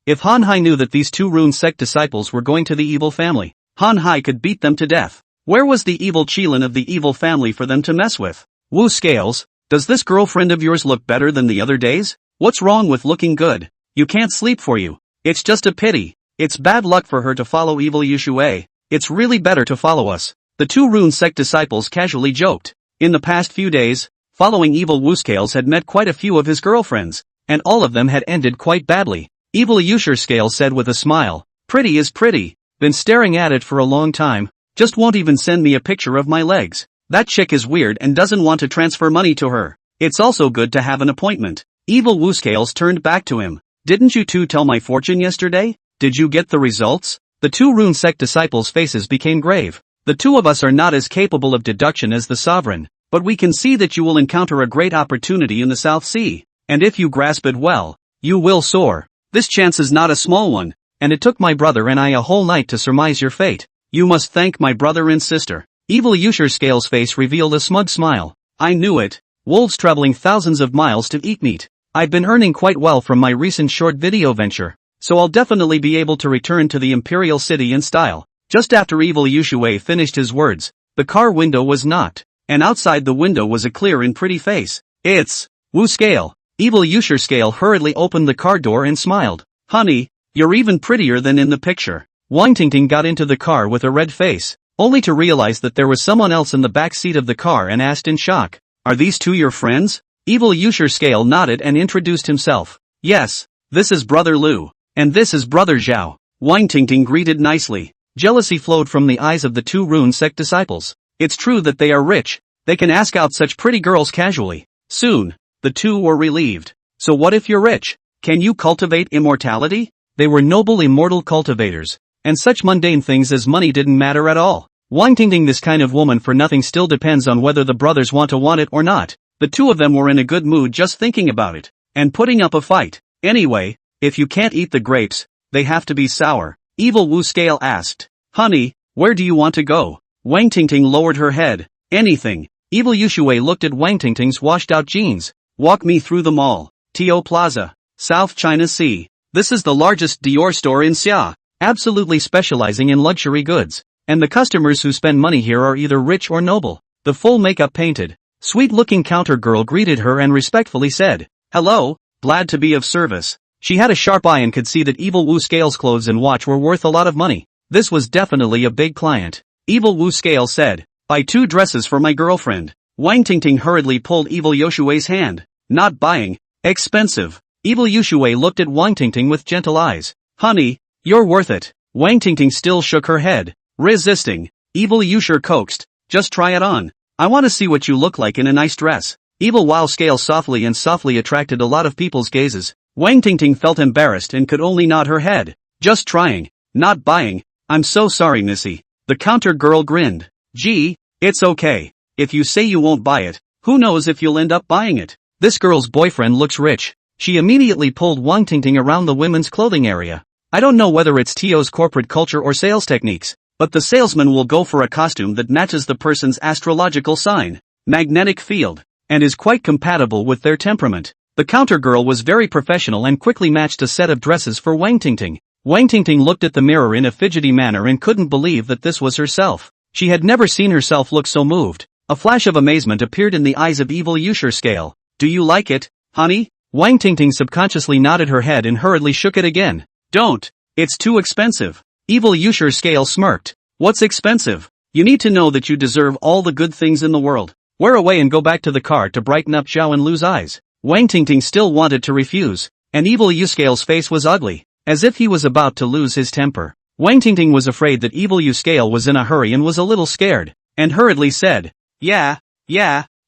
If Han Hai knew that these two Rune Sect disciples were going to the evil family, Han Hai could beat them to death. Where was the evil Qilin of the evil family for them to mess with? "Wu Scales, does this girlfriend of yours look better than the other days? What's wrong with looking good? You can't sleep for you. It's just a pity. It's bad luck for her to follow evil Yushui. It's really better to follow us." The two Rune Sect disciples casually joked. In the past few days, following Evil Wu Scales had met quite a few of his girlfriends, and all of them had ended quite badly. Evil Yusher Scales said with a smile, "Pretty is pretty. Been staring at it for a long time, just won't even send me a picture of my legs. That chick is weird and doesn't want to transfer money to her. It's also good to have an appointment." Evil Wu Scales turned back to him. "Didn't you two tell my fortune yesterday? Did you get the results?" The two Rune Sect disciples' faces became grave. "The two of us are not as capable of deduction as the sovereign, but we can see that you will encounter a great opportunity in the South Sea, and if you grasp it well, you will soar. This chance is not a small one, and it took my brother and I a whole night to surmise your fate. You must thank my brother and sister." Evil Yusher Scales' face revealed a smug smile. "I knew it. Wolves traveling thousands of miles to eat meat. I've been earning quite well from my recent short video venture, so I'll definitely be able to return to the Imperial City in style." Just after Evil Yushui finished his words, the car window was knocked, and outside the window was a clear and pretty face. "It's Wu Scale." Evil Yusher Scale hurriedly opened the car door and smiled. "Honey, you're even prettier than in the picture." Wang Tingting got into the car with a red face, only to realize that there was someone else in the back seat of the car and asked in shock, "Are these two your friends?" Evil Yusher Scale nodded and introduced himself. "Yes, this is Brother Lu, and this is Brother Zhao." Wang Tingting greeted nicely. Jealousy flowed from the eyes of the two Rune Sect disciples. It's true that they are rich, they can ask out such pretty girls casually. Soon, the two were relieved. "So what if you're rich? Can you cultivate immortality?" They were noble immortal cultivators, and such mundane things as money didn't matter at all. Wang Tingting, this kind of woman for nothing still depends on whether the brothers want it or not. The two of them were in a good mood just thinking about it, and putting up a fight. Anyway, if you can't eat the grapes, they have to be sour. Evil Wu Scale asked, "Honey, where do you want to go?" Wang Tingting lowered her head. "Anything." Evil Yushui looked at Wang Tingting's washed-out jeans. "Walk me through the mall. Tio Plaza. South China Sea. This is the largest Dior store in Xia, absolutely specializing in luxury goods. And the customers who spend money here are either rich or noble. The full makeup painted, sweet-looking counter girl greeted her and respectfully said, "Hello, glad to be of service." She had a sharp eye and could see that Evil Wu Scale's clothes and watch were worth a lot of money. This was definitely a big client. Evil Wu Scale said, "Buy 2 dresses for my girlfriend." Wang Tingting hurriedly pulled Evil Yoshue's hand. "Not buying. Expensive." Evil Yoshue looked at Wang Tingting with gentle eyes. "Honey, you're worth it." Wang Tingting still shook her head, resisting. Evil Yushu coaxed, "Just try it on. I want to see what you look like in a nice dress." Evil Wu Scale softly attracted a lot of people's gazes. Wang Tingting felt embarrassed and could only nod her head. "Just trying, not buying. I'm so sorry, Missy." The counter girl grinned. "Gee, it's okay. If you say you won't buy it, who knows if you'll end up buying it. This girl's boyfriend looks rich." She immediately pulled Wang Tingting around the women's clothing area. "I don't know whether it's Tio's corporate culture or sales techniques, but the salesman will go for a costume that matches the person's astrological sign, magnetic field, and is quite compatible with their temperament." The counter girl was very professional and quickly matched a set of dresses for Wang Tingting. Wang Tingting looked at the mirror in a fidgety manner and couldn't believe that this was herself. She had never seen herself look so moved. A flash of amazement appeared in the eyes of Evil Yushu Scale. "Do you like it, honey?" Wang Tingting subconsciously nodded her head and hurriedly shook it again. "Don't. It's too expensive." Evil Yushu Scale smirked. "What's expensive? You need to know that you deserve all the good things in the world. Wear away and go back to the car to brighten up Zhao and Lu's eyes." Wang Tingting still wanted to refuse, and Evil Yuscale's face was ugly, as if he was about to lose his temper. Wang Tingting was afraid that Evil Yuscale was in a hurry and was a little scared, and hurriedly said, Yeah,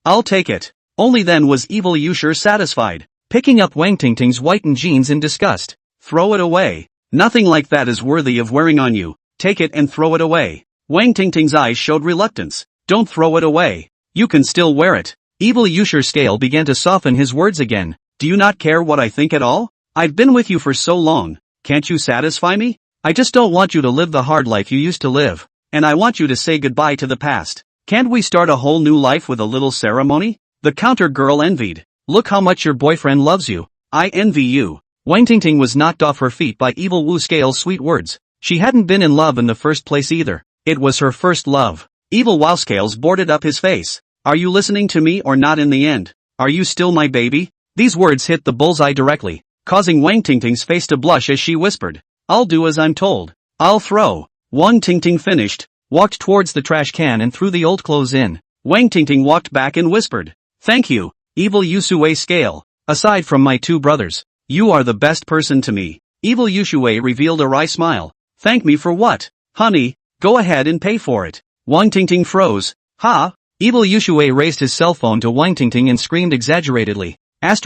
I'll take it." Only then was Evil Yushu satisfied, picking up Wang Tingting's whitened jeans in disgust. "Throw it away. Nothing like that is worthy of wearing on you. Take it and throw it away." Wang Tingting's eyes showed reluctance. "Don't throw it away. You can still wear it." Evil Yushu Scale began to soften his words again. "Do you not care what I think at all? I've been with you for so long. Can't you satisfy me? I just don't want you to live the hard life you used to live, and I want you to say goodbye to the past. Can't we start a whole new life with a little ceremony?" The counter girl envied. "Look how much your boyfriend loves you. I envy you." Wang Tingting was knocked off her feet by Evil Wu Scale's sweet words. She hadn't been in love in the first place either. It was her first love. Evil Wu Scales boarded up his face. "Are you listening to me or not in the end? Are you still my baby?" These words hit the bullseye directly, causing Wang Tingting's face to blush as she whispered, "I'll do as I'm told. I'll throw." Wang Tingting finished, walked towards the trash can and threw the old clothes in. Wang Tingting walked back and whispered, "Thank you, Evil Yusue Scale. Aside from my 2 brothers, you are the best person to me." Evil Yusue revealed a wry smile. "Thank me for what? Honey, go ahead and pay for it." Wang Tingting froze. "Ha?" Evil Yusue raised his cell phone to Wang Tingting and screamed exaggeratedly. *******,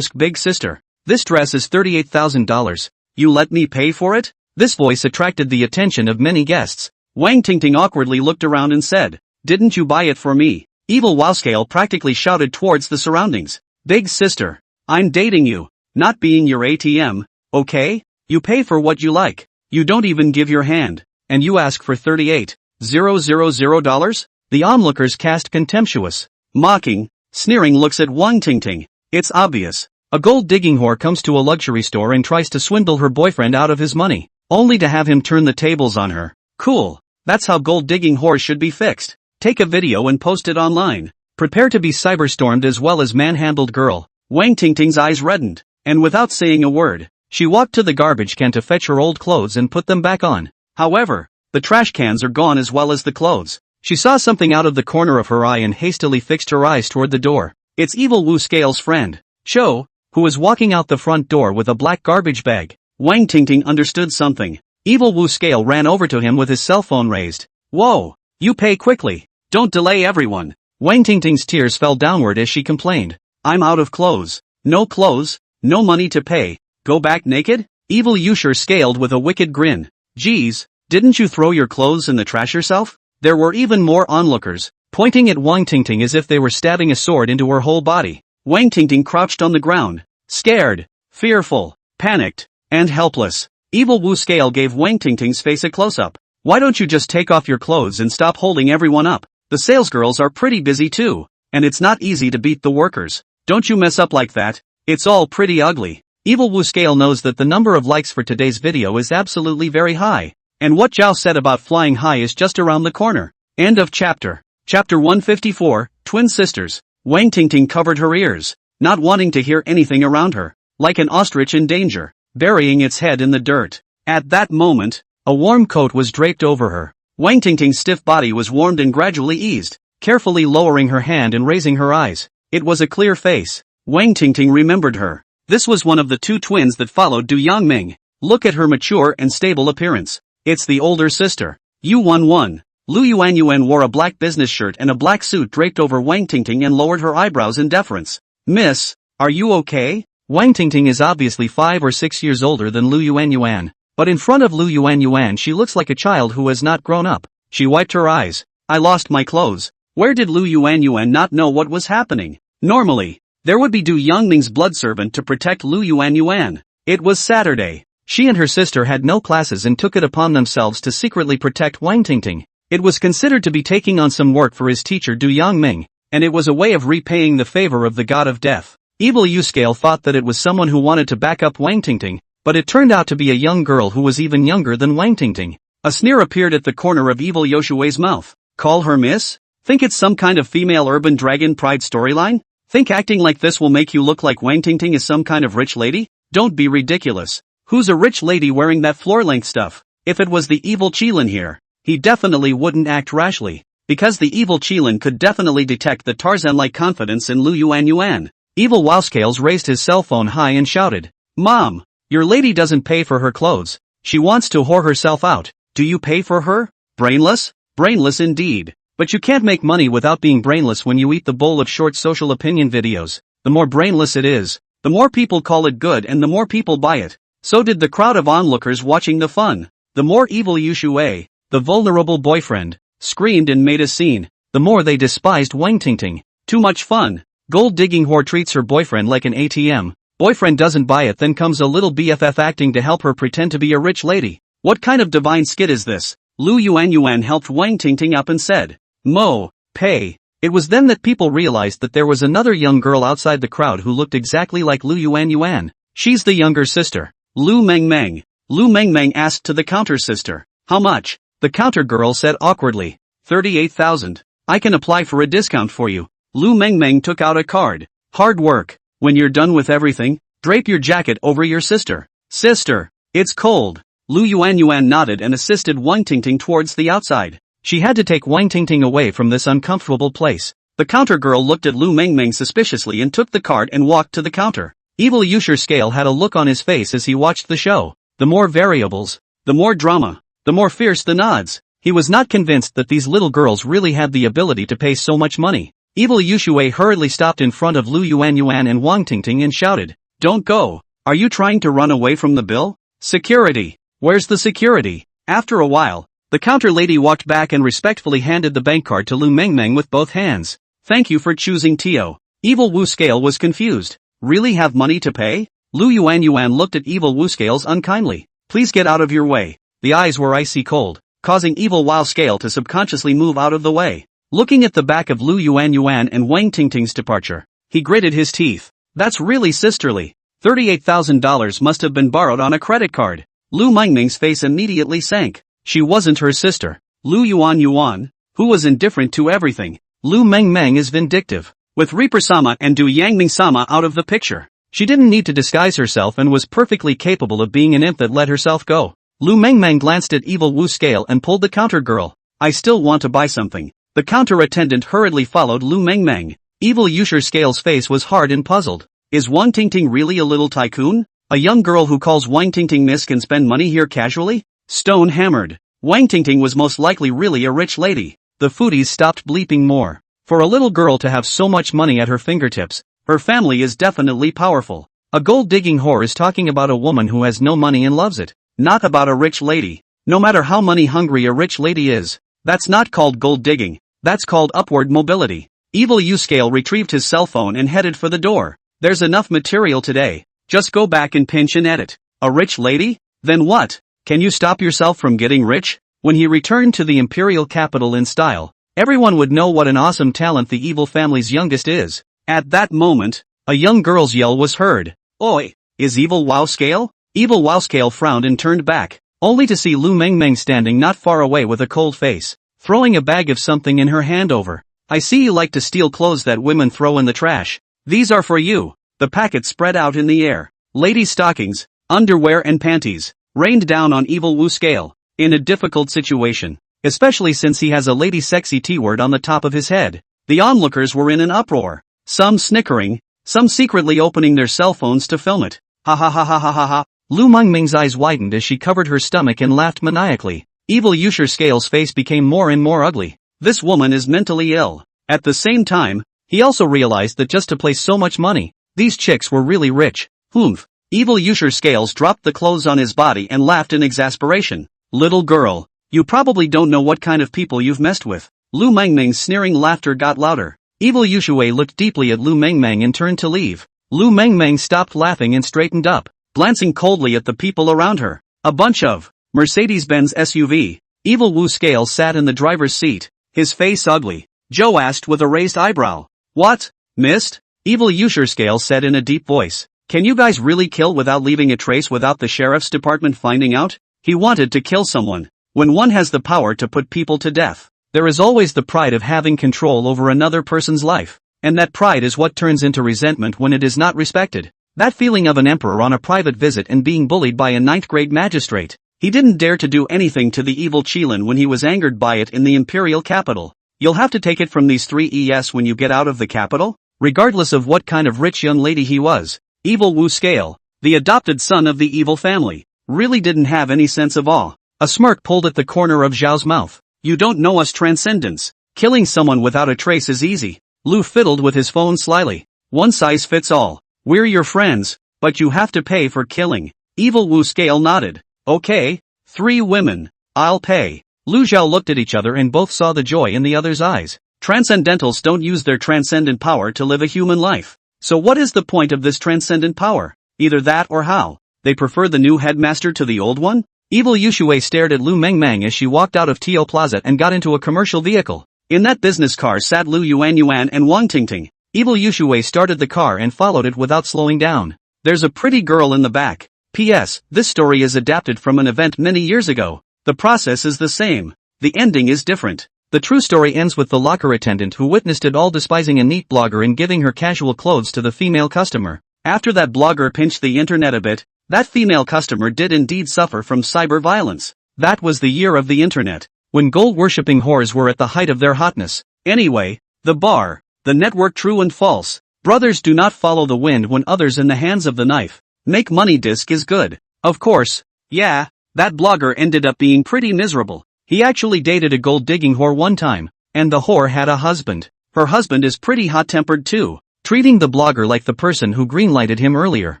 big sister. This dress is $38,000. You let me pay for it?" This voice attracted the attention of many guests. Wang Tingting awkwardly looked around and said, "Didn't you buy it for me?" Evil Wu Scale practically shouted towards the surroundings. "Big sister, I'm dating you, not being your ATM, okay? You pay for what you like. You don't even give your hand, and you ask for $38,000? The onlookers cast contemptuous, mocking, sneering looks at Wang Tingting. It's obvious. A gold-digging whore comes to a luxury store and tries to swindle her boyfriend out of his money, only to have him turn the tables on her. Cool. That's how gold-digging whores should be fixed. Take a video and post it online. Prepare to be cyberstormed as well as manhandled girl. Wang Tingting's eyes reddened, and without saying a word, she walked to the garbage can to fetch her old clothes and put them back on. However, the trash cans are gone as well as the clothes. She saw something out of the corner of her eye and hastily fixed her eyes toward the door. It's Evil Wu Scale's friend, Cho, who was walking out the front door with a black garbage bag. Wang Tingting understood something. Evil Wu Scale ran over to him with his cell phone raised. "Whoa, you pay quickly. Don't delay everyone." Wang Tingting's tears fell downward as she complained. "I'm out of clothes. No clothes, no money to pay. Go back naked?" Evil Yushu scaled with a wicked grin. "Geez, didn't you throw your clothes in the trash yourself?" There were even more onlookers, pointing at Wang Tingting as if they were stabbing a sword into her whole body. Wang Tingting crouched on the ground, scared, fearful, panicked, and helpless. Evil Wu Scale gave Wang Tingting's face a close-up. "Why don't you just take off your clothes and stop holding everyone up? The salesgirls are pretty busy too, and it's not easy to beat the workers. Don't you mess up like that, It's all pretty ugly. Evil Wu Scale knows that the number of likes for today's video is absolutely very high. And what Zhao said about flying high is just around the corner. End of chapter. Chapter 154, Twin Sisters. Wang Tingting covered her ears, not wanting to hear anything around her, like an ostrich in danger, burying its head in the dirt. At that moment, a warm coat was draped over her. Wang Tingting's stiff body was warmed and gradually eased, carefully lowering her hand and raising her eyes. It was a clear face. Wang Tingting remembered her. This was one of the two twins that followed Du Yangming. Look at her mature and stable appearance. It's the older sister. Yu Wan. Lu Yuanyuan wore a black business shirt and a black suit draped over Wang Tingting and lowered her eyebrows in deference. Miss, are you okay? Wang Tingting is obviously 5 or 6 years older than Lu Yuanyuan, but in front of Lu Yuanyuan she looks like a child who has not grown up. She wiped her eyes. I lost my clothes. Where did Lu Yuanyuan not know what was happening? Normally, there would be Du Yangming's blood servant to protect Lu Yuanyuan. It was Saturday. She and her sister had no classes and took it upon themselves to secretly protect Wang Tingting. It was considered to be taking on some work for his teacher Du Yangming, and it was a way of repaying the favor of the god of death. Evil Yuscale thought that it was someone who wanted to back up Wang Tingting, but it turned out to be a young girl who was even younger than Wang Tingting. A sneer appeared at the corner of Evil Yoshue's mouth. Call her miss? Think it's some kind of female urban dragon pride storyline? Think acting like this will make you look like Wang Tingting is some kind of rich lady? Don't be ridiculous. Who's a rich lady wearing that floor-length stuff? If it was the evil Qilin here, he definitely wouldn't act rashly, because the evil Qilin could definitely detect the Tarzan-like confidence in Lu Yuanyuan. Evil Wowscales raised his cell phone high and shouted, Mom, your lady doesn't pay for her clothes. She wants to whore herself out. Do you pay for her? Brainless? Brainless indeed. But you can't make money without being brainless when you eat the bowl of short social opinion videos. The more brainless it is, the more people call it good and the more people buy it. So did the crowd of onlookers watching the fun. The more evil Yushue, the vulnerable boyfriend, screamed and made a scene, the more they despised Wang Tingting. Too much fun. Gold-digging whore treats her boyfriend like an ATM. Boyfriend doesn't buy it, then comes a little BFF acting to help her pretend to be a rich lady. What kind of divine skit is this? Lu Yuanyuan helped Wang Tingting up and said, Mo, pay. It was then that people realized that there was another young girl outside the crowd who looked exactly like Lu Yuanyuan. She's the younger sister, Lu Mengmeng. Lu Mengmeng asked to the counter sister, how much? The counter girl said awkwardly, 38,000. I can apply for a discount for you. Lu Mengmeng took out a card. Hard work. When you're done with everything, drape your jacket over your sister. Sister, it's cold. Lu Yuanyuan nodded and assisted Wang Tingting towards the outside. She had to take Wang Tingting away from this uncomfortable place. The counter girl looked at Lu Mengmeng suspiciously and took the card and walked to the counter. Evil Yusher Scale had a look on his face as he watched the show. The more variables, the more drama, the more fierce the nods. He was not convinced that these little girls really had the ability to pay so much money. Evil Yushue hurriedly stopped in front of Lu Yuanyuan and Wang Tingting and shouted, Don't go. Are you trying to run away from the bill? Security. Where's the security? After a while, the counter lady walked back and respectfully handed the bank card to Lu Mengmeng with both hands. Thank you for choosing Tio. Evil Wu Scale was confused. Really have money to pay? Lu Yuanyuan looked at Evil Wu Scales unkindly. Please get out of your way. The eyes were icy cold, causing Evil Wu Scale to subconsciously move out of the way. Looking at the back of Lu Yuanyuan and Wang Tingting's departure, he gritted his teeth. That's really sisterly. $38,000 must have been borrowed on a credit card. Lu Mengmeng's face immediately sank. She wasn't her sister. Lu Yuanyuan, who was indifferent to everything. Lu Mengmeng is vindictive. With Reaper-sama and Du Yangming-sama out of the picture, she didn't need to disguise herself and was perfectly capable of being an imp that let herself go. Lu Mengmeng glanced at Evil Wu Scale and pulled the counter girl. I still want to buy something. The counter attendant hurriedly followed Lu Mengmeng. Evil Yusher Scale's face was hard and puzzled. Is Wang Tingting really a little tycoon? A young girl who calls Wang Tingting miss can spend money here casually? Stone hammered. Wang Tingting was most likely really a rich lady. The foodies stopped bleeping more. For a little girl to have so much money at her fingertips, her family is definitely powerful. A gold-digging whore is talking about a woman who has no money and loves it, not about a rich lady. No matter how money-hungry a rich lady is, that's not called gold-digging, that's called upward mobility. Evil U-Scale retrieved his cell phone and headed for the door. There's enough material today. Just go back and pinch and edit. A rich lady? Then what? Can you stop yourself from getting rich? When he returned to the imperial capital in style, everyone would know what an awesome talent the evil family's youngest is. At that moment, A young girl's yell was heard. Oi! Is Evil Wow Scale? Evil Wow Scale frowned and turned back, only to see Lu Mengmeng standing not far away with a cold face, throwing a bag of something in her hand over. I see you like to steal clothes that women throw in the trash. These are for you. The packet spread out in the air. Ladies' stockings, underwear and panties, rained down on Evil Wu Scale, in a difficult situation, especially since he has a lady sexy T-word on the top of his head. The onlookers were in an uproar, some snickering, some secretly opening their cell phones to film it. Ha ha ha ha ha ha ha. Lu Mengming's eyes widened as she covered her stomach and laughed maniacally. Evil Yusher Scale's face became more and more ugly. This woman is mentally ill. At the same time, he also realized that just to place so much money, these chicks were really rich. Humph. Evil Yusher Scales dropped the clothes on his body and laughed in exasperation. Little girl, you probably don't know what kind of people you've messed with. Lu Mengming's sneering laughter got louder. Evil Yushue looked deeply at Lu Mengmeng and turned to leave. Lu Mengmeng stopped laughing and straightened up, glancing coldly at the people around her. A bunch of Mercedes-Benz SUV. Evil Wu Scale sat in the driver's seat, his face ugly. Joe asked with a raised eyebrow. What? Missed? Evil Yusher Scale said in a deep voice. Can you guys really kill without leaving a trace without the sheriff's department finding out? He wanted to kill someone. When one has the power to put people to death, there is always the pride of having control over another person's life. And that pride is what turns into resentment when it is not respected. That feeling of an emperor on a private visit and being bullied by a ninth-grade magistrate. He didn't dare to do anything to the evil Qilin when he was angered by it in the imperial capital. You'll have to take it from these three ES when you get out of the capital? Regardless of what kind of rich young lady he was, Evil Wu Scale, the adopted son of the evil family, really didn't have any sense of awe. A smirk pulled at the corner of Zhao's mouth. You don't know us transcendents. Killing someone without a trace is easy. Lu fiddled with his phone slyly. One size fits all. We're your friends, but you have to pay for killing. Evil Wu Scale nodded. Okay, 3 women. I'll pay. Lu Zhao looked at each other and both saw the joy in the other's eyes. Transcendentals don't use their transcendent power to live a human life. So what is the point of this transcendent power? Either that or how? They prefer the new headmaster to the old one? Evil Yushue stared at Lu Mengmeng as she walked out of Tio Plaza and got into a commercial vehicle. In that business car sat Lu Yuan and Wang Tingting. Evil Yushue started the car and followed it without slowing down. There's a pretty girl in the back. P.S. This story is adapted from an event many years ago. The process is the same. The ending is different. The true story ends with the locker attendant who witnessed it all despising a neat blogger and giving her casual clothes to the female customer. After that blogger pinched the internet a bit, that female customer did indeed suffer from cyber violence. That was the year of the internet, when gold-worshipping whores were at the height of their hotness. Anyway, the bar, the network true and false. Brothers do not follow the wind when others in the hands of the knife. Make money disc is good. Of course, yeah, that blogger ended up being pretty miserable. He actually dated a gold-digging whore one time, and the whore had a husband. Her husband is pretty hot-tempered too, treating the blogger like the person who greenlighted him earlier.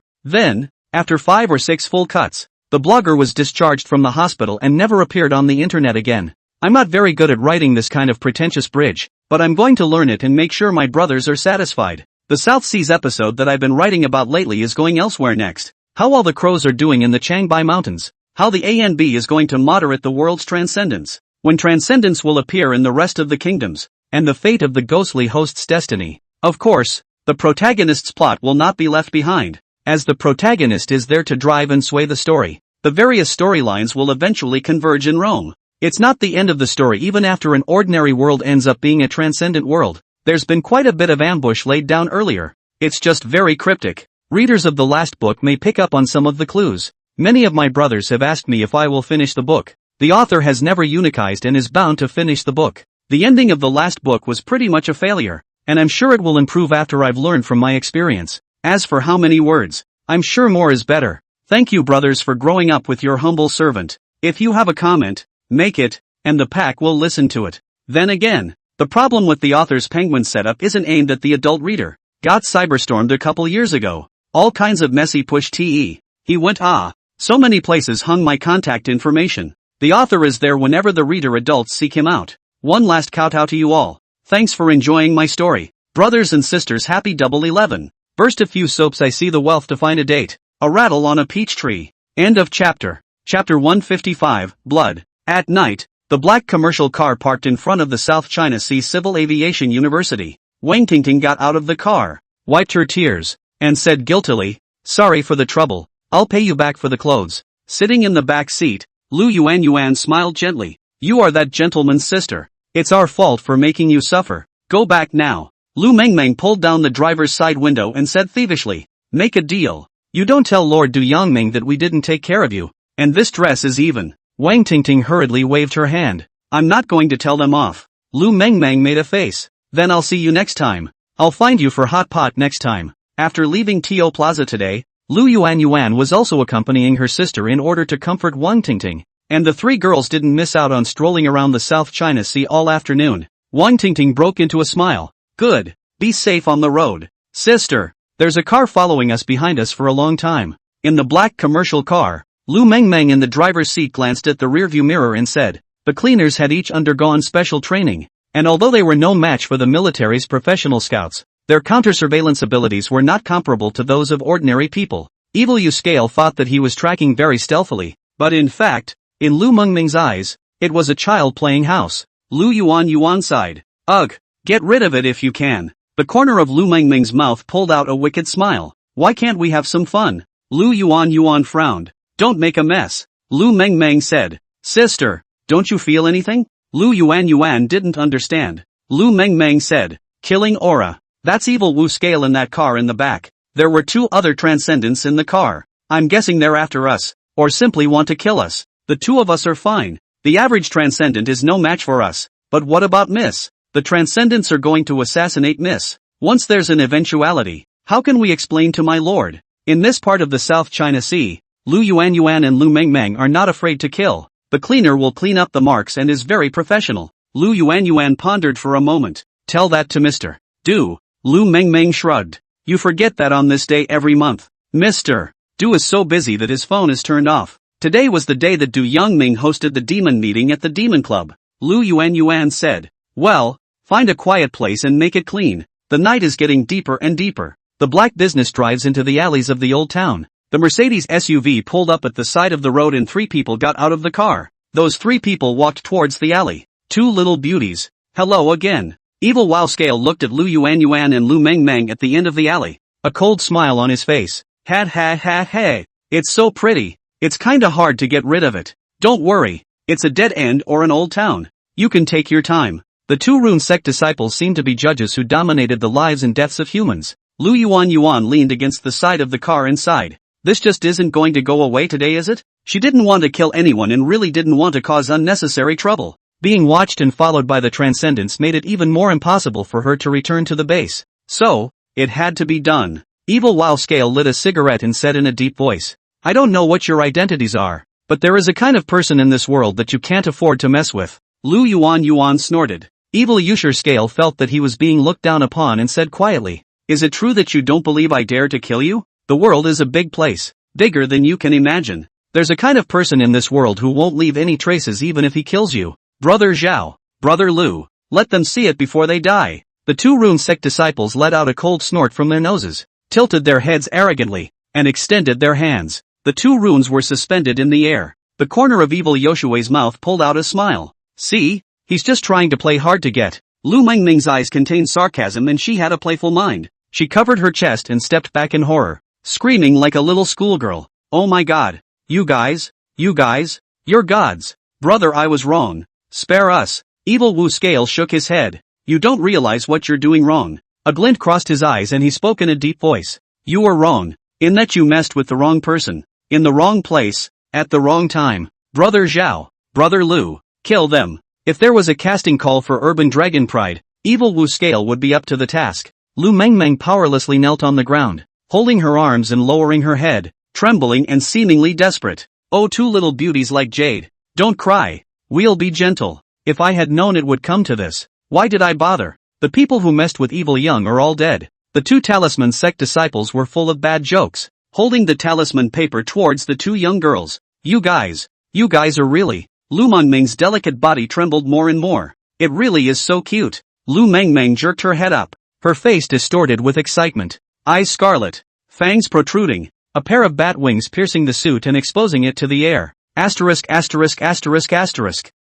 Then, after 5 or 6 full cuts, the blogger was discharged from the hospital and never appeared on the internet again. I'm not very good at writing this kind of pretentious bridge, but I'm going to learn it and make sure my brothers are satisfied. The South Seas episode that I've been writing about lately is going elsewhere next. How all the crows are doing in the Changbai Mountains. How the ANB is going to moderate the world's transcendence. When transcendence will appear in the rest of the kingdoms. And the fate of the ghostly host's destiny. Of course, the protagonist's plot will not be left behind, as the protagonist is there to drive and sway the story. The various storylines will eventually converge in Rome. It's not the end of the story even after an ordinary world ends up being a transcendent world. There's been quite a bit of ambush laid down earlier. It's just very cryptic. Readers of the last book may pick up on some of the clues. Many of my brothers have asked me if I will finish the book. The author has never unicized and is bound to finish the book. The ending of the last book was pretty much a failure, and I'm sure it will improve after I've learned from my experience. As for how many words, I'm sure more is better. Thank you brothers for growing up with your humble servant. If you have a comment, make it, and the pack will listen to it. Then again, the problem with the author's penguin setup isn't aimed at the adult reader. Got cyberstormed a couple years ago. All kinds of messy push te. He went so many places hung my contact information. The author is there whenever the reader adults seek him out. One last kowtow to you all. Thanks for enjoying my story. Brothers and sisters, happy double 11. Burst a few soaps, I see the wealth to find a date. A rattle on a peach tree. End of chapter. Chapter 155, Blood. At night, the black commercial car parked in front of the South China Sea Civil Aviation University. Wang Tingting got out of the car. wiped her tears, and said guiltily, "Sorry for the trouble, I'll pay you back for the clothes." Sitting in the back seat, Lu Yuan smiled gently. "You are that gentleman's sister. It's our fault for making you suffer. Go back now." Lu Mengmeng pulled down the driver's side window and said thievishly, "Make a deal. You don't tell Lord Du Yangming that we didn't take care of you. And this dress is even." Wang Tingting hurriedly waved her hand. "I'm not going to tell them off." Lu Mengmeng made a face. "Then I'll see you next time. I'll find you for hot pot next time." After leaving Tio Plaza today, Lu Yuan was also accompanying her sister in order to comfort Wang Tingting, and the three girls didn't miss out on strolling around the South China Sea all afternoon. Wang Tingting broke into a smile. "Good. Be safe on the road. Sister, there's a car following us behind us for a long time." In the black commercial car, Lu Mengmeng in the driver's seat glanced at the rearview mirror and said, "The cleaners had each undergone special training, and although they were no match for the military's professional scouts, their counter-surveillance abilities were not comparable to those of ordinary people." Evil Yu Scale thought that he was tracking very stealthily, but in fact, in Lu Mengmeng's eyes, it was a child playing house. Lu Yuan sighed. "Ugh, get rid of it if you can." The corner of Lu Mengmeng's mouth pulled out a wicked smile. "Why can't we have some fun?" Lu Yuan frowned. "Don't make a mess," Lu Mengmeng said. "Sister, don't you feel anything?" Lu Yuan didn't understand. Lu Mengmeng said, "Killing aura. That's Evil Wu Scale in that car in the back. There were two other transcendents in the car. I'm guessing they're after us, or simply want to kill us. The two of us are fine. The average transcendent is no match for us. But what about Miss? The transcendents are going to assassinate Miss. Once there's an eventuality, how can we explain to my lord? In this part of the South China Sea, Lu Yuan and Lu Mengmeng are not afraid to kill. The cleaner will clean up the marks and is very professional." Lu Yuan pondered for a moment. "Tell that to Mr. Du." Lu Mengmeng shrugged. "You forget that on this day every month, Mr. Du is so busy that his phone is turned off. Today was the day that Du Yangming hosted the demon meeting at the Demon Club." Lu Yuan said, "Well, find a quiet place and make it clean. The night is getting deeper and deeper." The black business drives into the alleys of the old town. The Mercedes SUV pulled up at the side of the road and three people got out of the car. Those three people walked towards the alley. Two little beauties. "Hello again." Evil Wow Scale looked at Lu Yuan and Lu Mengmeng at the end of the alley. A cold smile on his face. Ha. It's so pretty. It's kinda hard to get rid of it. Don't worry. It's a dead end or an old town. You can take your time. The two Rune sect disciples seemed to be judges who dominated the lives and deaths of humans. Lu Yuan leaned against the side of the car and sighed. "This just isn't going to go away today, is it?" She didn't want to kill anyone and really didn't want to cause unnecessary trouble. Being watched and followed by the Transcendents made it even more impossible for her to return to the base. So, it had to be done. Evil Wow Scale lit a cigarette and said in a deep voice, "I don't know what your identities are, but there is a kind of person in this world that you can't afford to mess with." Lu Yuan snorted. Evil Yusher Scale felt that he was being looked down upon and said quietly, "Is it true that you don't believe I dare to kill you? The world is a big place, bigger than you can imagine. There's a kind of person in this world who won't leave any traces even if he kills you. Brother Zhao, Brother Lu, let them see it before they die." The two Rune sect disciples let out a cold snort from their noses, tilted their heads arrogantly, and extended their hands. The two runes were suspended in the air. The corner of Evil Yoshue's mouth pulled out a smile. "See? He's just trying to play hard to get." Lu Mengming's eyes contained sarcasm and she had a playful mind. She covered her chest and stepped back in horror, screaming like a little schoolgirl. "Oh my god. You guys, you're gods. Brother, I was wrong. Spare us." Evil Wu Scale shook his head. "You don't realize what you're doing wrong." A glint crossed his eyes and he spoke in a deep voice. "You were wrong, in that you messed with the wrong person, in the wrong place, at the wrong time. Brother Zhao, Brother Lu, kill them." If there was a casting call for Urban Dragon Pride, Evil Wu Scale would be up to the task. Lu Mengmeng powerlessly knelt on the ground, holding her arms and lowering her head, trembling and seemingly desperate. "Oh, two little beauties like Jade, don't cry. We'll be gentle. If I had known it would come to this, why did I bother? The people who messed with Evil Young are all dead." The two Talisman sect disciples were full of bad jokes, holding the talisman paper towards the two young girls. You guys are really." Lu Mengmeng's delicate body trembled more and more. "It really is so cute." Lu Mengmeng jerked her head up, her face distorted with excitement, eyes scarlet, fangs protruding, a pair of bat wings piercing the suit and exposing it to the air. Asterisk.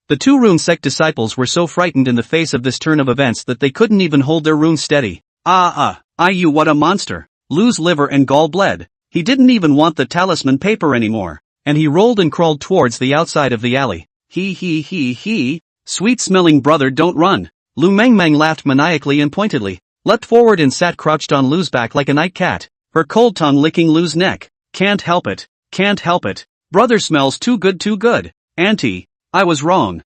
The two Rune sect disciples were so frightened in the face of this turn of events that they couldn't even hold their runes steady. You what a monster. Lu's liver and gall bled. He didn't even want the talisman paper anymore, and he rolled and crawled towards the outside of the alley. He. Sweet-smelling brother, don't run. Lu Mengmeng laughed maniacally and pointedly, leapt forward and sat crouched on Lu's back like a night cat, her cold tongue licking Lu's neck. Can't help it. Brother smells too good. Auntie, I was wrong.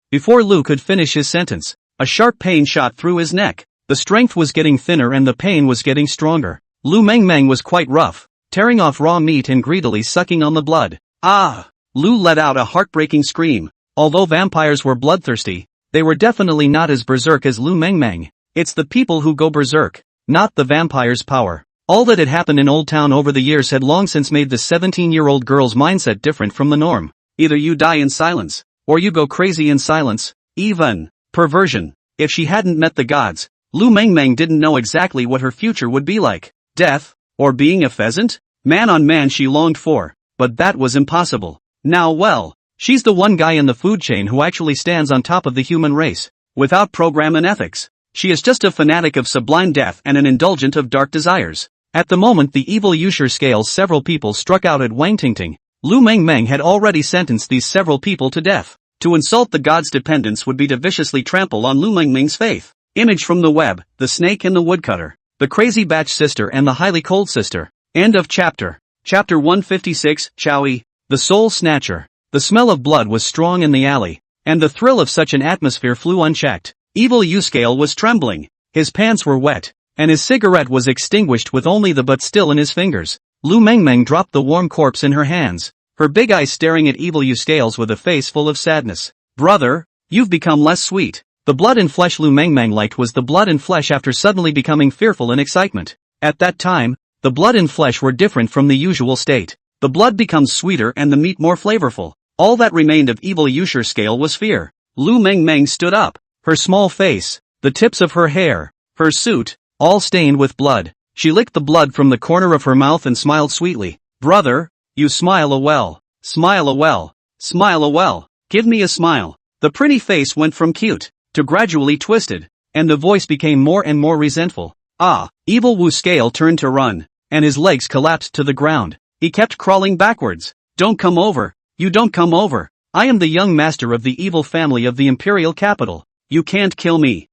Before Lu could finish his sentence, a sharp pain shot through his neck. The strength was getting thinner and the pain was getting stronger. Lu Mengmeng was quite rough, tearing off raw meat and greedily sucking on the blood. Ah! Lu let out a heartbreaking scream. Although vampires were bloodthirsty, they were definitely not as berserk as Lu Mengmeng. It's the people who go berserk, not the vampire's power. All that had happened in Old Town over the years had long since made the 17-year-old girl's mindset different from the norm. Either you die in silence, or you go crazy in silence. Even perversion. If she hadn't met the gods, Lu Mengmeng didn't know exactly what her future would be like. Death, or being a pheasant? Man on man she longed for, but that was impossible. Now well, she's the one guy in the food chain who actually stands on top of the human race, without program and ethics. She is just a fanatic of sublime death and an indulgent of dark desires. At the moment the evil Yusher scales several people struck out at Wang Tingting. Lu Mengmeng had already sentenced these several people to death. To insult the gods' dependents would be to viciously trample on Lu Mengmeng's faith. Image from the web, the snake and the woodcutter, the crazy batch sister and the highly cold sister. End of chapter. Chapter 156, Chowie, the soul snatcher. The smell of blood was strong in the alley, and the thrill of such an atmosphere flew unchecked. Evil Uscale was trembling, his pants were wet, and his cigarette was extinguished with only the butt still in his fingers. Lu Mengmeng dropped the warm corpse in her hands, her big eyes staring at Evil Uscales with a face full of sadness. Brother, you've become less sweet. The blood and flesh Lu Mengmeng liked was the blood and flesh after suddenly becoming fearful in excitement. At that time, the blood and flesh were different from the usual state. The blood becomes sweeter and the meat more flavorful. All that remained of Evil Yusher scale was fear. Lu Mengmeng stood up, her small face, the tips of her hair, her suit, all stained with blood. She licked the blood from the corner of her mouth and smiled sweetly. Brother, you smile a well. Give me a smile. The pretty face went from cute to gradually twisted, and the voice became more and more resentful. Evil Wu Scale turned to run, and his legs collapsed to the ground. He kept crawling backwards. Don't come over. You don't come over. I am the young master of the evil family of the imperial capital. You can't kill me.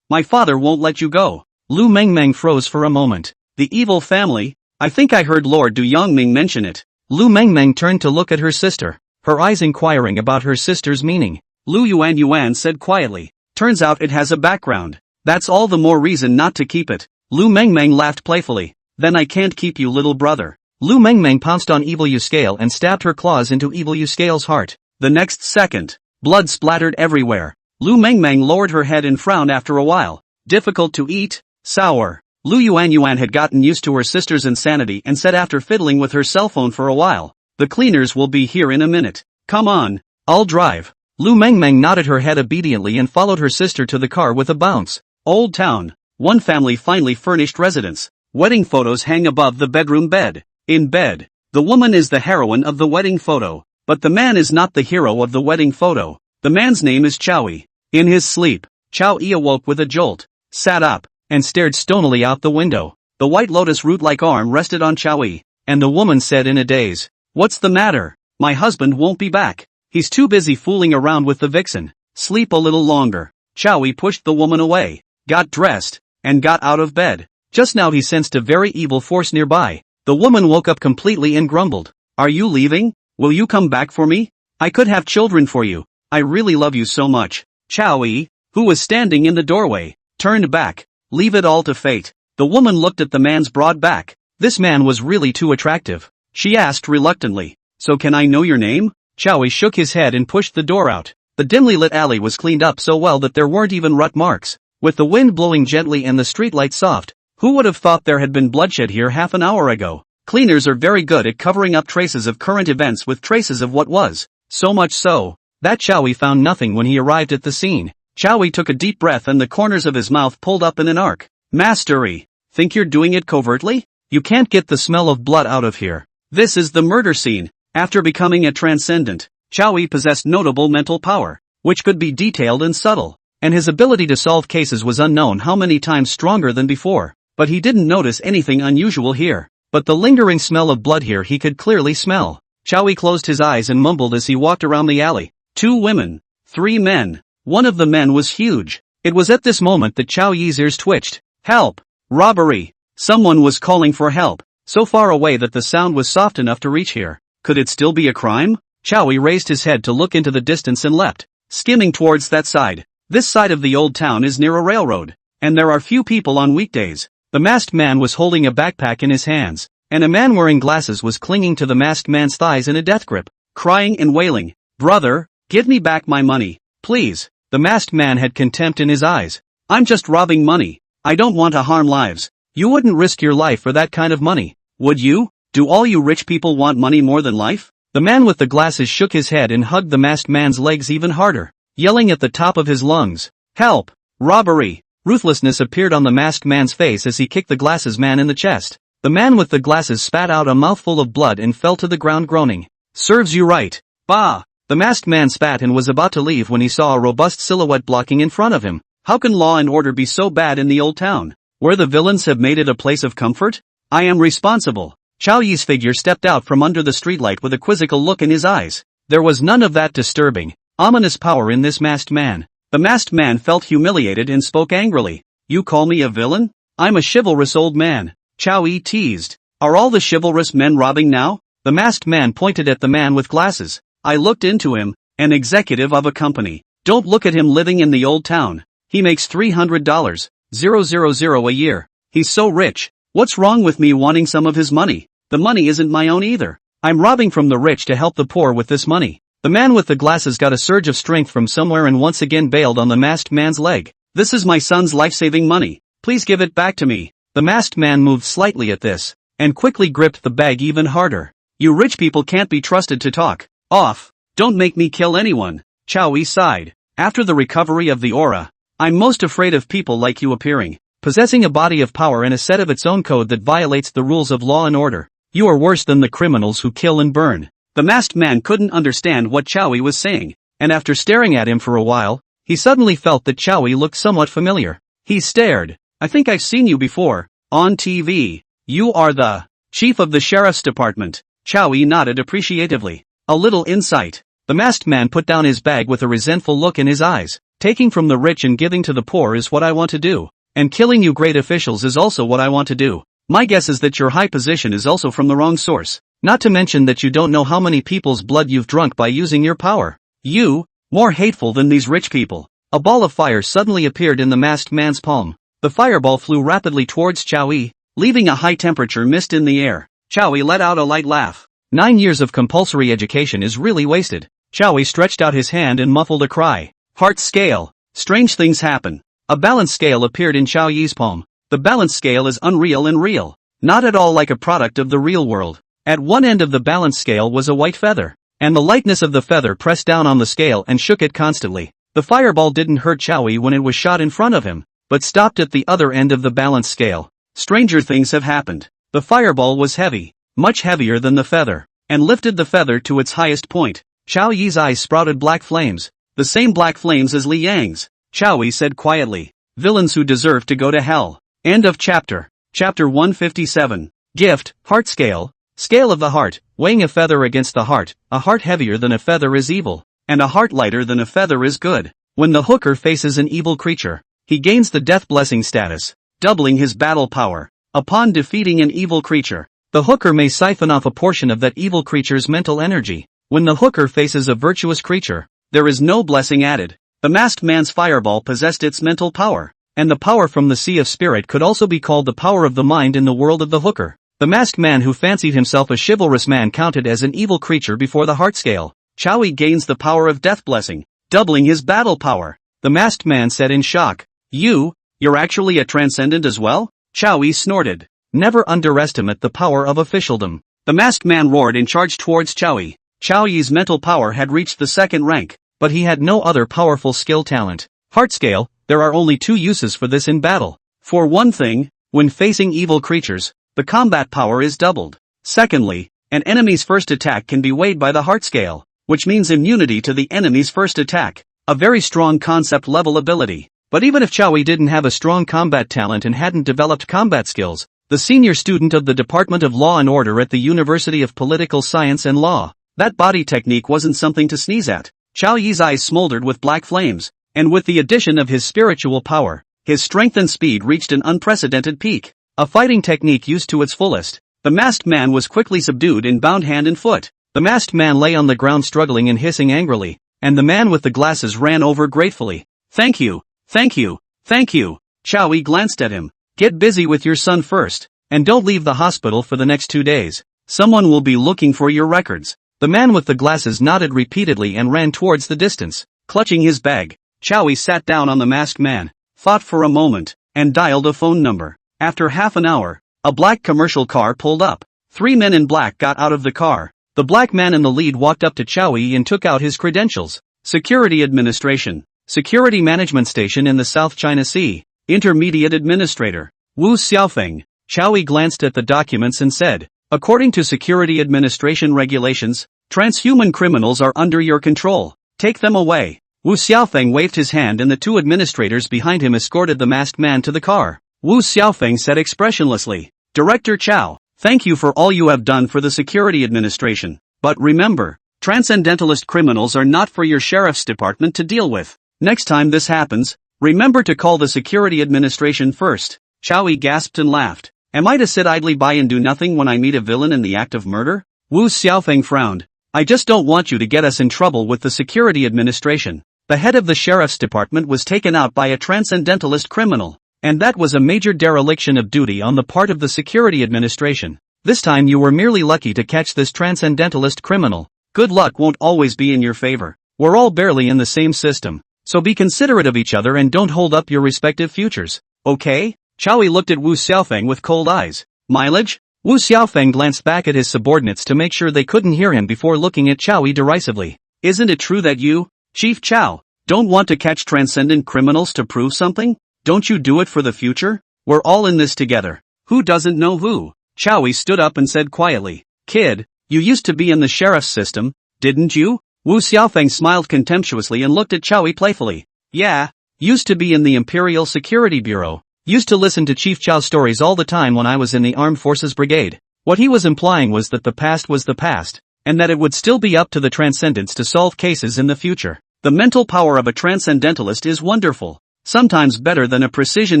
My father won't let you go. Lu Mengmeng froze for a moment. The evil family? I think I heard Lord Du Yongming mention it. Lu Mengmeng turned to look at her sister, her eyes inquiring about her sister's meaning. Lu Yuan said quietly, turns out it has a background. That's all the more reason not to keep it. Lu Mengmeng laughed playfully. Then I can't keep you, little brother. Lu Mengmeng pounced on Evil Uscale and stabbed her claws into Evil Uscale's heart. The next second, blood splattered everywhere. Lu Mengmeng lowered her head and frowned after a while. Difficult to eat? Sour. Lu Yuan had gotten used to her sister's insanity and said after fiddling with her cell phone for a while, the cleaners will be here in a minute. Come on, I'll drive. Lu Mengmeng nodded her head obediently and followed her sister to the car with a bounce. Old Town. One family finely furnished residence. Wedding photos hang above the bedroom bed. In bed, the woman is the heroine of the wedding photo, but the man is not the hero of the wedding photo. The man's name is Chowie. In his sleep, Chowie awoke with a jolt, sat up, and stared stonily out the window. The white lotus root-like arm rested on Chowie, and the woman said in a daze, "What's the matter? My husband won't be back. He's too busy fooling around with the vixen. Sleep a little longer." Chowie pushed the woman away, got dressed, and got out of bed. Just now he sensed a very evil force nearby. The woman woke up completely and grumbled. "Are you leaving? Will you come back for me? I could have children for you. I really love you so much." Chowie, who was standing in the doorway, turned back. Leave it all to fate. The woman looked at the man's broad back. This man was really too attractive. She asked reluctantly, "So can I know your name?" Chowie shook his head and pushed the door out. The dimly lit alley was cleaned up so well that there weren't even rut marks. With the wind blowing gently and the streetlight soft, who would have thought there had been bloodshed here half an hour ago? Cleaners are very good at covering up traces of current events with traces of what was. So much so, that Chowie found nothing when he arrived at the scene. Chowie took a deep breath and the corners of his mouth pulled up in an arc. Mastery. Think you're doing it covertly? You can't get the smell of blood out of here. This is the murder scene. After becoming a transcendent, Chowie possessed notable mental power, which could be detailed and subtle. and his ability to solve cases was unknown how many times stronger than before, but he didn't notice anything unusual here. But the lingering smell of blood here he could clearly smell. Chow Yui closed his eyes and mumbled as he walked around the alley. 2 women. 3 men. One of the men was huge. It was at this moment that Chow Yui's ears twitched. Help! Robbery! Someone was calling for help, so far away that the sound was soft enough to reach here. Could it still be a crime? Chow Yui raised his head to look into the distance and leapt, skimming towards that side. This side of the old town is near a railroad, and there are few people on weekdays. The masked man was holding a backpack in his hands, and a man wearing glasses was clinging to the masked man's thighs in a death grip, crying and wailing. Brother, give me back my money, please. The masked man had contempt in his eyes. I'm just robbing money. I don't want to harm lives. You wouldn't risk your life for that kind of money, would you? Do all you rich people want money more than life? The man with the glasses shook his head and hugged the masked man's legs even harder, yelling at the top of his lungs. Help! Robbery! Ruthlessness appeared on the masked man's face as he kicked the glasses man in the chest. The man with the glasses spat out a mouthful of blood and fell to the ground groaning. Serves you right. Bah! The masked man spat and was about to leave when he saw a robust silhouette blocking in front of him. How can law and order be so bad in the old town, where the villains have made it a place of comfort? I am responsible. Chow Yui's figure stepped out from under the streetlight with a quizzical look in his eyes. There was none of that disturbing, ominous power in this masked man. The masked man felt humiliated and spoke angrily. You call me a villain? I'm a chivalrous old man. Chow Yui teased. Are all the chivalrous men robbing now? The masked man pointed at the man with glasses. I looked into him, an executive of a company. Don't look at him living in the old town. He makes $300,000 a year. He's so rich. What's wrong with me wanting some of his money? The money isn't my own either. I'm robbing from the rich to help the poor with this money. The man with the glasses got a surge of strength from somewhere and once again bailed on the masked man's leg. This is my son's life-saving money. Please give it back to me. The masked man moved slightly at this, and quickly gripped the bag even harder. You rich people can't be trusted to talk. Off. Don't make me kill anyone. Chow Yui sighed. After the recovery of the aura, I'm most afraid of people like you appearing, possessing a body of power and a set of its own code that violates the rules of law and order. You are worse than the criminals who kill and burn. The masked man couldn't understand what Chow Yui was saying, and after staring at him for a while, he suddenly felt that Chow Yui looked somewhat familiar. He stared. I think I've seen you before, on TV. You are the chief of the sheriff's department. Chow Yui nodded appreciatively. A little insight. The masked man put down his bag with a resentful look in his eyes. Taking from the rich and giving to the poor is what I want to do, and killing you great officials is also what I want to do. My guess is that your high position is also from the wrong source, not to mention that you don't know how many people's blood you've drunk by using your power. You, more hateful than these rich people. A ball of fire suddenly appeared in the masked man's palm. The fireball flew rapidly towards Chow Yui, leaving a high-temperature mist in the air. Chow Yui let out a light laugh. 9 years of compulsory education is really wasted. Chow Yui stretched out his hand and muffled a cry. Heart scale. Strange things happen. A balance scale appeared in Chow Yui's palm. The balance scale is unreal and real. Not at all like a product of the real world. At one end of the balance scale was a white feather, and the lightness of the feather pressed down on the scale and shook it constantly. The fireball didn't hurt Chow Yui when it was shot in front of him, but stopped at the other end of the balance scale. Stranger things have happened. The fireball was heavy, much heavier than the feather, and lifted the feather to its highest point. Chow Yui's eyes sprouted black flames, the same black flames as Li Yang's. Chow Yui said quietly, villains who deserve to go to hell. End of chapter. Chapter 157. Gift, heart scale. Scale of the heart, weighing a feather against the heart. A heart heavier than a feather is evil, and a heart lighter than a feather is good. When the hooker faces an evil creature, he gains the death blessing status, doubling his battle power. Upon defeating an evil creature, the hooker may siphon off a portion of that evil creature's mental energy. When the hooker faces a virtuous creature, there is no blessing added. The masked man's fireball possessed its mental power, and the power from the sea of spirit could also be called the power of the mind in the world of the hooker. The masked man who fancied himself a chivalrous man counted as an evil creature before the heart scale. Chow Yui gains the power of death blessing, doubling his battle power. The masked man said in shock, You're actually a transcendent as well? Chow Yui snorted. Never underestimate the power of officialdom. The masked man roared and charged towards Chow Yui. Chow Yui's mental power had reached the second rank, but he had no other powerful skill talent. Heart scale, there are only 2 uses for this in battle. For one thing, when facing evil creatures, the combat power is doubled. Secondly, an enemy's first attack can be weighed by the heart scale, which means immunity to the enemy's first attack. A very strong concept level ability. But even if Chow didn't have a strong combat talent and hadn't developed combat skills, the senior student of the Department of Law and Order at the University of Political Science and Law, that body technique wasn't something to sneeze at. Chow Yi's eyes smoldered with black flames, and with the addition of his spiritual power, his strength and speed reached an unprecedented peak. A fighting technique used to its fullest. The masked man was quickly subdued and bound hand and foot. The masked man lay on the ground struggling and hissing angrily, and the man with the glasses ran over gratefully. Thank you, thank you, thank you. Chow Yi glanced at him. Get busy with your son first, and don't leave the hospital for the next 2 days. Someone will be looking for your records. The man with the glasses nodded repeatedly and ran towards the distance. Clutching his bag, Chow Yi sat down on the masked man, thought for a moment, and dialed a phone number. After half an hour, a black commercial car pulled up. 3 men in black got out of the car. The black man in the lead walked up to Chow Yi and took out his credentials. Security Administration. Security Management Station in the South China Sea. Intermediate Administrator. Wu Xiaofeng. Chow Yi glanced at the documents and said, according to Security Administration regulations, transhuman criminals are under your control. Take them away. Wu Xiaofeng waved his hand and the 2 administrators behind him escorted the masked man to the car. Wu Xiaofeng said expressionlessly, Director Chow, thank you for all you have done for the Security Administration. But remember, transcendentalist criminals are not for your sheriff's department to deal with. Next time this happens, remember to call the Security Administration first. Chow Yi gasped and laughed. Am I to sit idly by and do nothing when I meet a villain in the act of murder? Wu Xiaofeng frowned. I just don't want you to get us in trouble with the Security Administration. The head of the sheriff's department was taken out by a transcendentalist criminal. And that was a major dereliction of duty on the part of the Security Administration. This time you were merely lucky to catch this transcendentalist criminal. Good luck won't always be in your favor. We're all barely in the same system. So be considerate of each other and don't hold up your respective futures. Okay? Chow Yi looked at Wu Xiaofeng with cold eyes. Mileage? Wu Xiaofeng glanced back at his subordinates to make sure they couldn't hear him before looking at Chow Yi derisively. Isn't it true that you, Chief Chow, don't want to catch transcendent criminals to prove something? Don't you do it for the future? We're all in this together. Who doesn't know who? Chow Yi stood up and said quietly, Kid, you used to be in the sheriff's system, didn't you? Wu Xiaofeng smiled contemptuously and looked at Chow Yi playfully. Yeah, used to be in the Imperial Security Bureau. Used to listen to Chief Chow's stories all the time when I was in the Armed Forces Brigade. What he was implying was that the past was the past, and that it would still be up to the transcendents to solve cases in the future. The mental power of a transcendentalist is wonderful. Sometimes better than a precision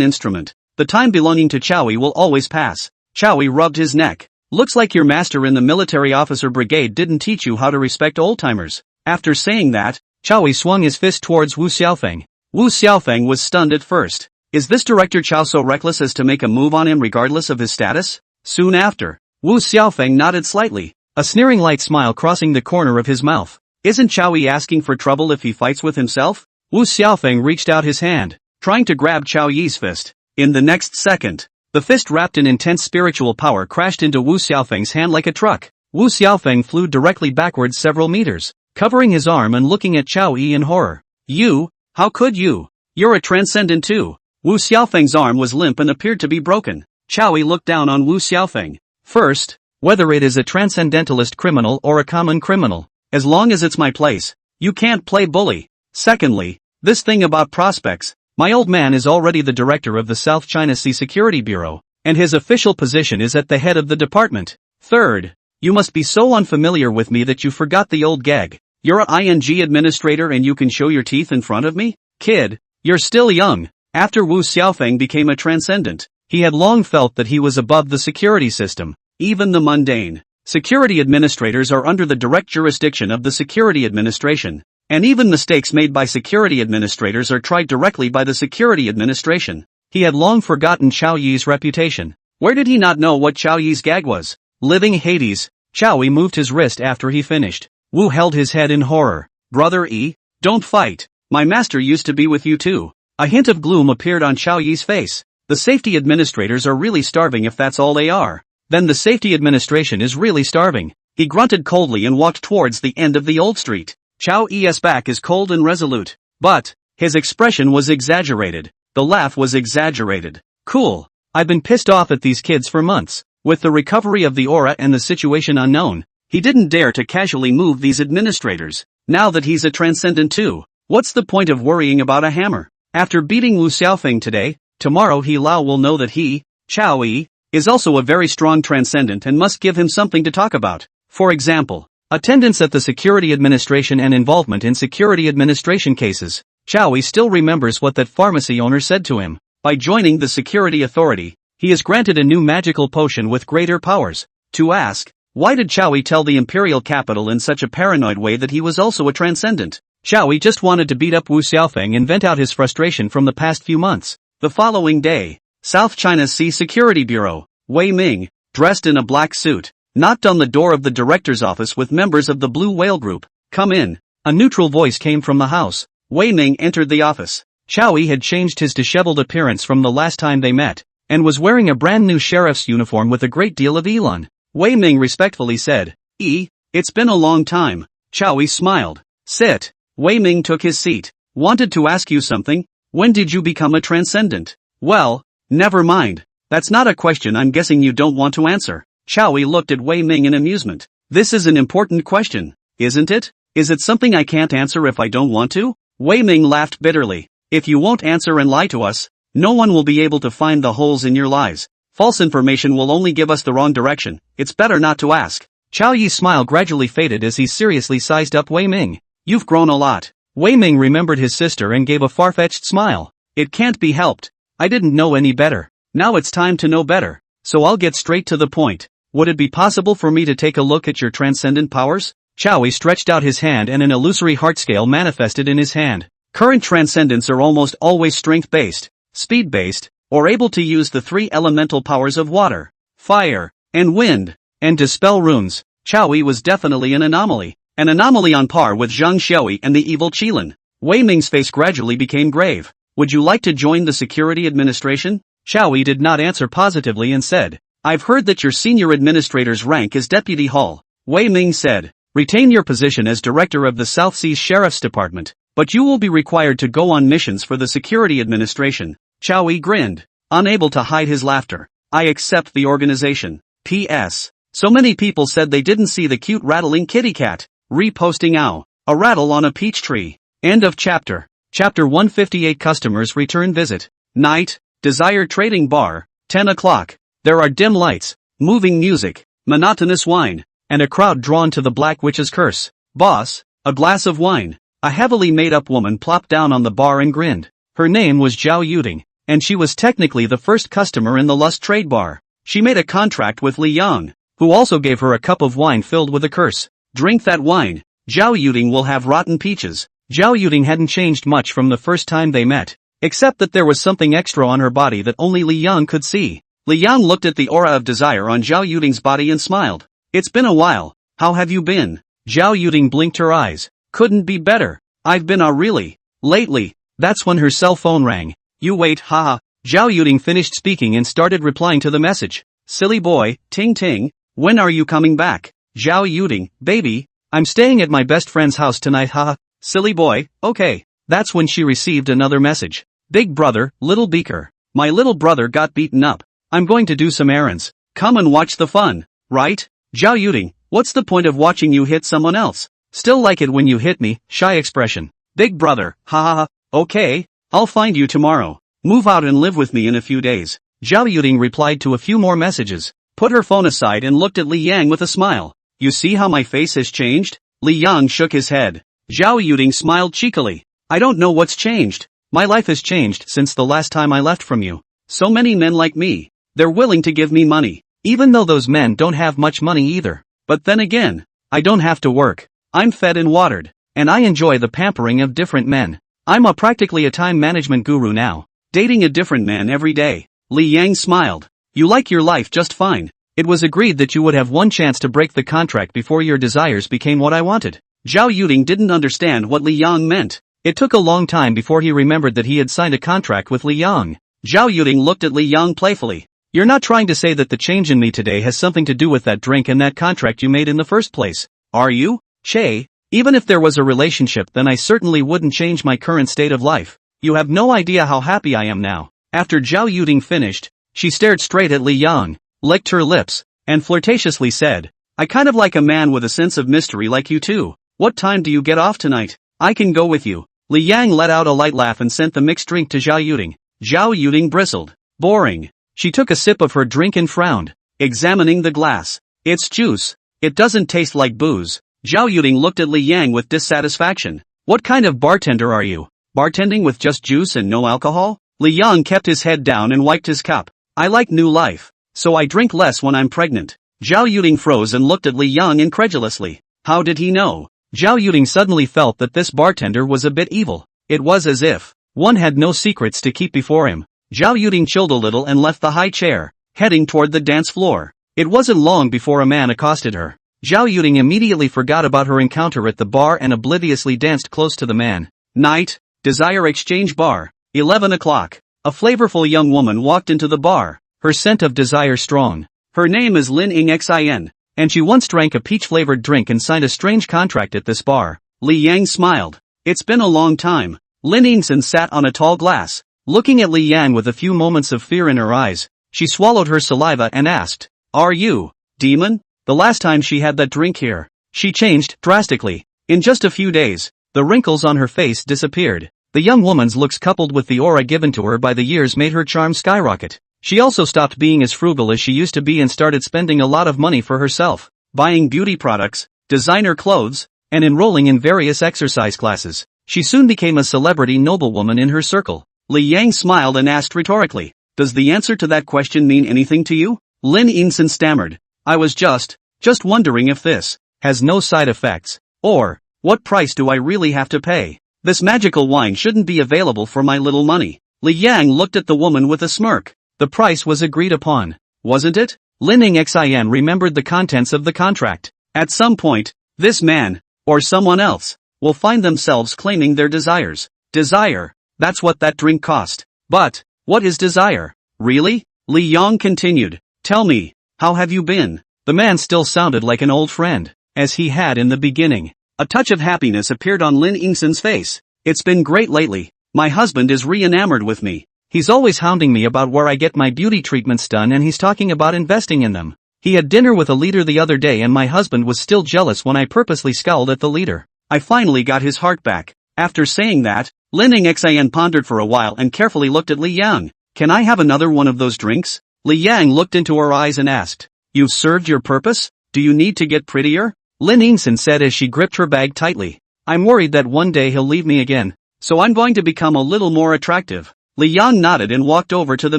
instrument. The time belonging to Chow Yi will always pass. Chow Yi rubbed his neck. Looks like your master in the military officer brigade didn't teach you how to respect old-timers. After saying that, Chow Yi swung his fist towards Wu Xiaofeng. Wu Xiaofeng was stunned at first. Is this Director Chow so reckless as to make a move on him regardless of his status? Soon after, Wu Xiaofeng nodded slightly, a sneering light smile crossing the corner of his mouth. Isn't Chow Yi asking for trouble if he fights with himself? Wu Xiaofeng reached out his hand, trying to grab Chow Yi's fist. In the next second, the fist wrapped in intense spiritual power crashed into Wu Xiaofeng's hand like a truck. Wu Xiaofeng flew directly backwards several meters, covering his arm and looking at Chow Yi in horror. You? How could you? You're a transcendent too. Wu Xiaofeng's arm was limp and appeared to be broken. Chow Yi looked down on Wu Xiaofeng. First, whether it is a transcendentalist criminal or a common criminal, as long as it's my place, you can't play bully. Secondly, this thing about prospects, my old man is already the director of the South China Sea Security Bureau, and his official position is at the head of the department. Third, you must be so unfamiliar with me that you forgot the old gag. You're a ING administrator and you can show your teeth in front of me? Kid, you're still young. After Wu Xiaofeng became a transcendent, he had long felt that he was above the security system, even the mundane. Security administrators are under the direct jurisdiction of the Security Administration. And even mistakes made by security administrators are tried directly by the Security Administration. He had long forgotten Chow Yi's reputation. Where did he not know what Chow Yi's gag was? Living Hades. Chow Yi moved his wrist after he finished. Wu held his head in horror. Brother E, don't fight. My master used to be with you too. A hint of gloom appeared on Chow Yi's face. The safety administrators are really starving if that's all they are. Then the safety administration is really starving. He grunted coldly and walked towards the end of the old street. Chow Yi's back is cold and resolute. But, his expression was exaggerated. The laugh was exaggerated. Cool. I've been pissed off at these kids for months. With the recovery of the aura and the situation unknown, he didn't dare to casually move these administrators. Now that he's a transcendent too, What's the point of worrying about a hammer? After beating Wu Xiaofeng today, tomorrow He Lao will know that he, Chao Yi, is also a very strong transcendent and must give him something to talk about. For example, attendance at the security administration and involvement in security administration cases. Chao Yi still remembers what that pharmacy owner said to him. By joining the security authority, he is granted a new magical potion with greater powers. To ask, why did Chao Yi tell the imperial capital in such a paranoid way that he was also a transcendent? Chao Yi just wanted to beat up Wu Xiaofeng and vent out his frustration from the past few months. The following day, South China Sea Security Bureau, Wei Ming, dressed in a black suit, knocked on the door of the director's office with members of the Blue Whale Group. Come in. A neutral voice came from the house. Wei Ming entered the office. Chao Yi had changed his disheveled appearance from the last time they met, and was wearing a brand new sheriff's uniform with a great deal of elan. Wei Ming respectfully said, It's been a long time. Chao Yi smiled. Sit. Wei Ming took his seat. Wanted to ask you something. When did you become a transcendent? Well, never mind. That's not a question I'm guessing you don't want to answer. Chao Yi looked at Wei Ming in amusement. This is an important question, isn't it? Is it something I can't answer if I don't want to? Wei Ming laughed bitterly. If you won't answer and lie to us, no one will be able to find the holes in your lies. False information will only give us the wrong direction. It's better not to ask. Chao Yi's smile gradually faded as he seriously sized up Wei Ming. You've grown a lot. Wei Ming remembered his sister and gave a far-fetched smile. It can't be helped. I didn't know any better. Now it's time to know better. So I'll get straight to the point. Would it be possible for me to take a look at your transcendent powers? Chao Yi stretched out his hand and an illusory heart scale manifested in his hand. Current transcendents are almost always strength-based, speed-based, or able to use the three elemental powers of water, fire, and wind, and dispel runes. Chao Yi was definitely an anomaly on par with Zhang Xiaoyi and the evil Qilin. Wei Ming's face gradually became grave. Would you like to join the security administration? Chao Yi did not answer positively and said, I've heard that your senior administrator's rank is Deputy Hall. Wei Ming said, retain your position as director of the South Seas Sheriff's Department, but you will be required to go on missions for the security administration. Chao Yi grinned, unable to hide his laughter. I accept the organization. P.S. So many people said they didn't see the cute rattling kitty cat. Reposting ow. A rattle on a peach tree. End of chapter. Chapter 158 Customers Return Visit. Night, Desired Trading Bar, 10 o'clock. There are dim lights, moving music, monotonous wine, and a crowd drawn to the Black Witch's curse. Boss, a glass of wine. A heavily made-up woman plopped down on the bar and grinned. Her name was Zhao Yuding, and she was technically the first customer in the Lust Trade Bar. She made a contract with Li Yang, who also gave her a cup of wine filled with a curse. Drink that wine. Zhao Yuding will have rotten peaches. Zhao Yuding hadn't changed much from the first time they met, except that there was something extra on her body that only Li Yang could see. Li Yang looked at the aura of desire on Zhao Yuding's body and smiled. It's been a while. How have you been? Zhao Yuding blinked her eyes. Couldn't be better. I've been really. Lately. That's when her cell phone rang. You wait, haha. Zhao Yuding finished speaking and started replying to the message. Silly boy, ting ting. When are you coming back? Zhao Yuding, baby, I'm staying at my best friend's house tonight, haha. Silly boy, okay. That's when she received another message. Big brother, little beaker. My little brother got beaten up. I'm going to do some errands. Come and watch the fun, right? Zhao Yuding, what's the point of watching you hit someone else? Still like it when you hit me, shy expression. Big brother, haha. Okay, I'll find you tomorrow. Move out and live with me in a few days. Zhao Yuding replied to a few more messages, put her phone aside and looked at Li Yang with a smile. You see how my face has changed? Li Yang shook his head. Zhao Yuding smiled cheekily. I don't know what's changed. My life has changed since the last time I left from you. So many men like me. They're willing to give me money, even though those men don't have much money either. But then again, I don't have to work. I'm fed and watered, and I enjoy the pampering of different men. I'm practically a time management guru now, dating a different man every day. Li Yang smiled. You like your life just fine. It was agreed that you would have one chance to break the contract before your desires became what I wanted. Zhao Yuding didn't understand what Li Yang meant. It took a long time before he remembered that he had signed a contract with Li Yang. Zhao Yuding looked at Li Yang playfully. You're not trying to say that the change in me today has something to do with that drink and that contract you made in the first place, are you? Che, even if there was a relationship then I certainly wouldn't change my current state of life. You have no idea how happy I am now. After Zhao Yuding finished, she stared straight at Li Yang, licked her lips, and flirtatiously said, I kind of like a man with a sense of mystery like you too. What time do you get off tonight? I can go with you. Li Yang let out a light laugh and sent the mixed drink to Zhao Yuding. Zhao Yuding bristled. Boring. She took a sip of her drink and frowned, examining the glass. It's juice. It doesn't taste like booze. Zhao Yuding looked at Li Yang with dissatisfaction. What kind of bartender are you? Bartending with just juice and no alcohol? Li Yang kept his head down and wiped his cup. I like new life, so I drink less when I'm pregnant. Zhao Yuding froze and looked at Li Yang incredulously. How did he know? Zhao Yuding suddenly felt that this bartender was a bit evil. It was as if one had no secrets to keep before him. Zhao Yuding chilled a little and left the high chair, heading toward the dance floor. It wasn't long before a man accosted her. Zhao Yuding immediately forgot about her encounter at the bar and obliviously danced close to the man. Night, Desire Exchange Bar. 11 o'clock. A flavorful young woman walked into the bar, her scent of desire strong. Her name is Lin Xin, and she once drank a peach-flavored drink and signed a strange contract at this bar. Li Yang smiled. It's been a long time. Lin Xin sat on a tall glass, looking at Li Yang with a few moments of fear in her eyes. She swallowed her saliva and asked, Are you, demon? The last time she had that drink here, she changed drastically. In just a few days, the wrinkles on her face disappeared. The young woman's looks coupled with the aura given to her by the years made her charm skyrocket. She also stopped being as frugal as she used to be and started spending a lot of money for herself, buying beauty products, designer clothes, and enrolling in various exercise classes. She soon became a celebrity noblewoman in her circle. Li Yang smiled and asked rhetorically, Does the answer to that question mean anything to you? Lin Xin stammered, I was just wondering if this has no side effects, or what price do I really have to pay? This magical wine shouldn't be available for my little money. Li Yang looked at the woman with a smirk. The price was agreed upon, wasn't it? Lin Xin remembered the contents of the contract. At some point, this man, or someone else, will find themselves claiming their desires. Desire, that's what that drink cost. But, what is desire? Really? Li Yang continued. Tell me, how have you been? The man still sounded like an old friend, as he had in the beginning. A touch of happiness appeared on Lin Xin's face. It's been great lately. My husband is re-enamored with me. He's always hounding me about where I get my beauty treatments done and he's talking about investing in them. He had dinner with a leader the other day and my husband was still jealous when I purposely scowled at the leader. I finally got his heart back. After saying that, Lin Xin pondered for a while and carefully looked at Li Yang. Can I have another one of those drinks? Li Yang looked into her eyes and asked, You've served your purpose? Do you need to get prettier? Lin Xin said as she gripped her bag tightly. I'm worried that one day he'll leave me again, so I'm going to become a little more attractive. Li Yang nodded and walked over to the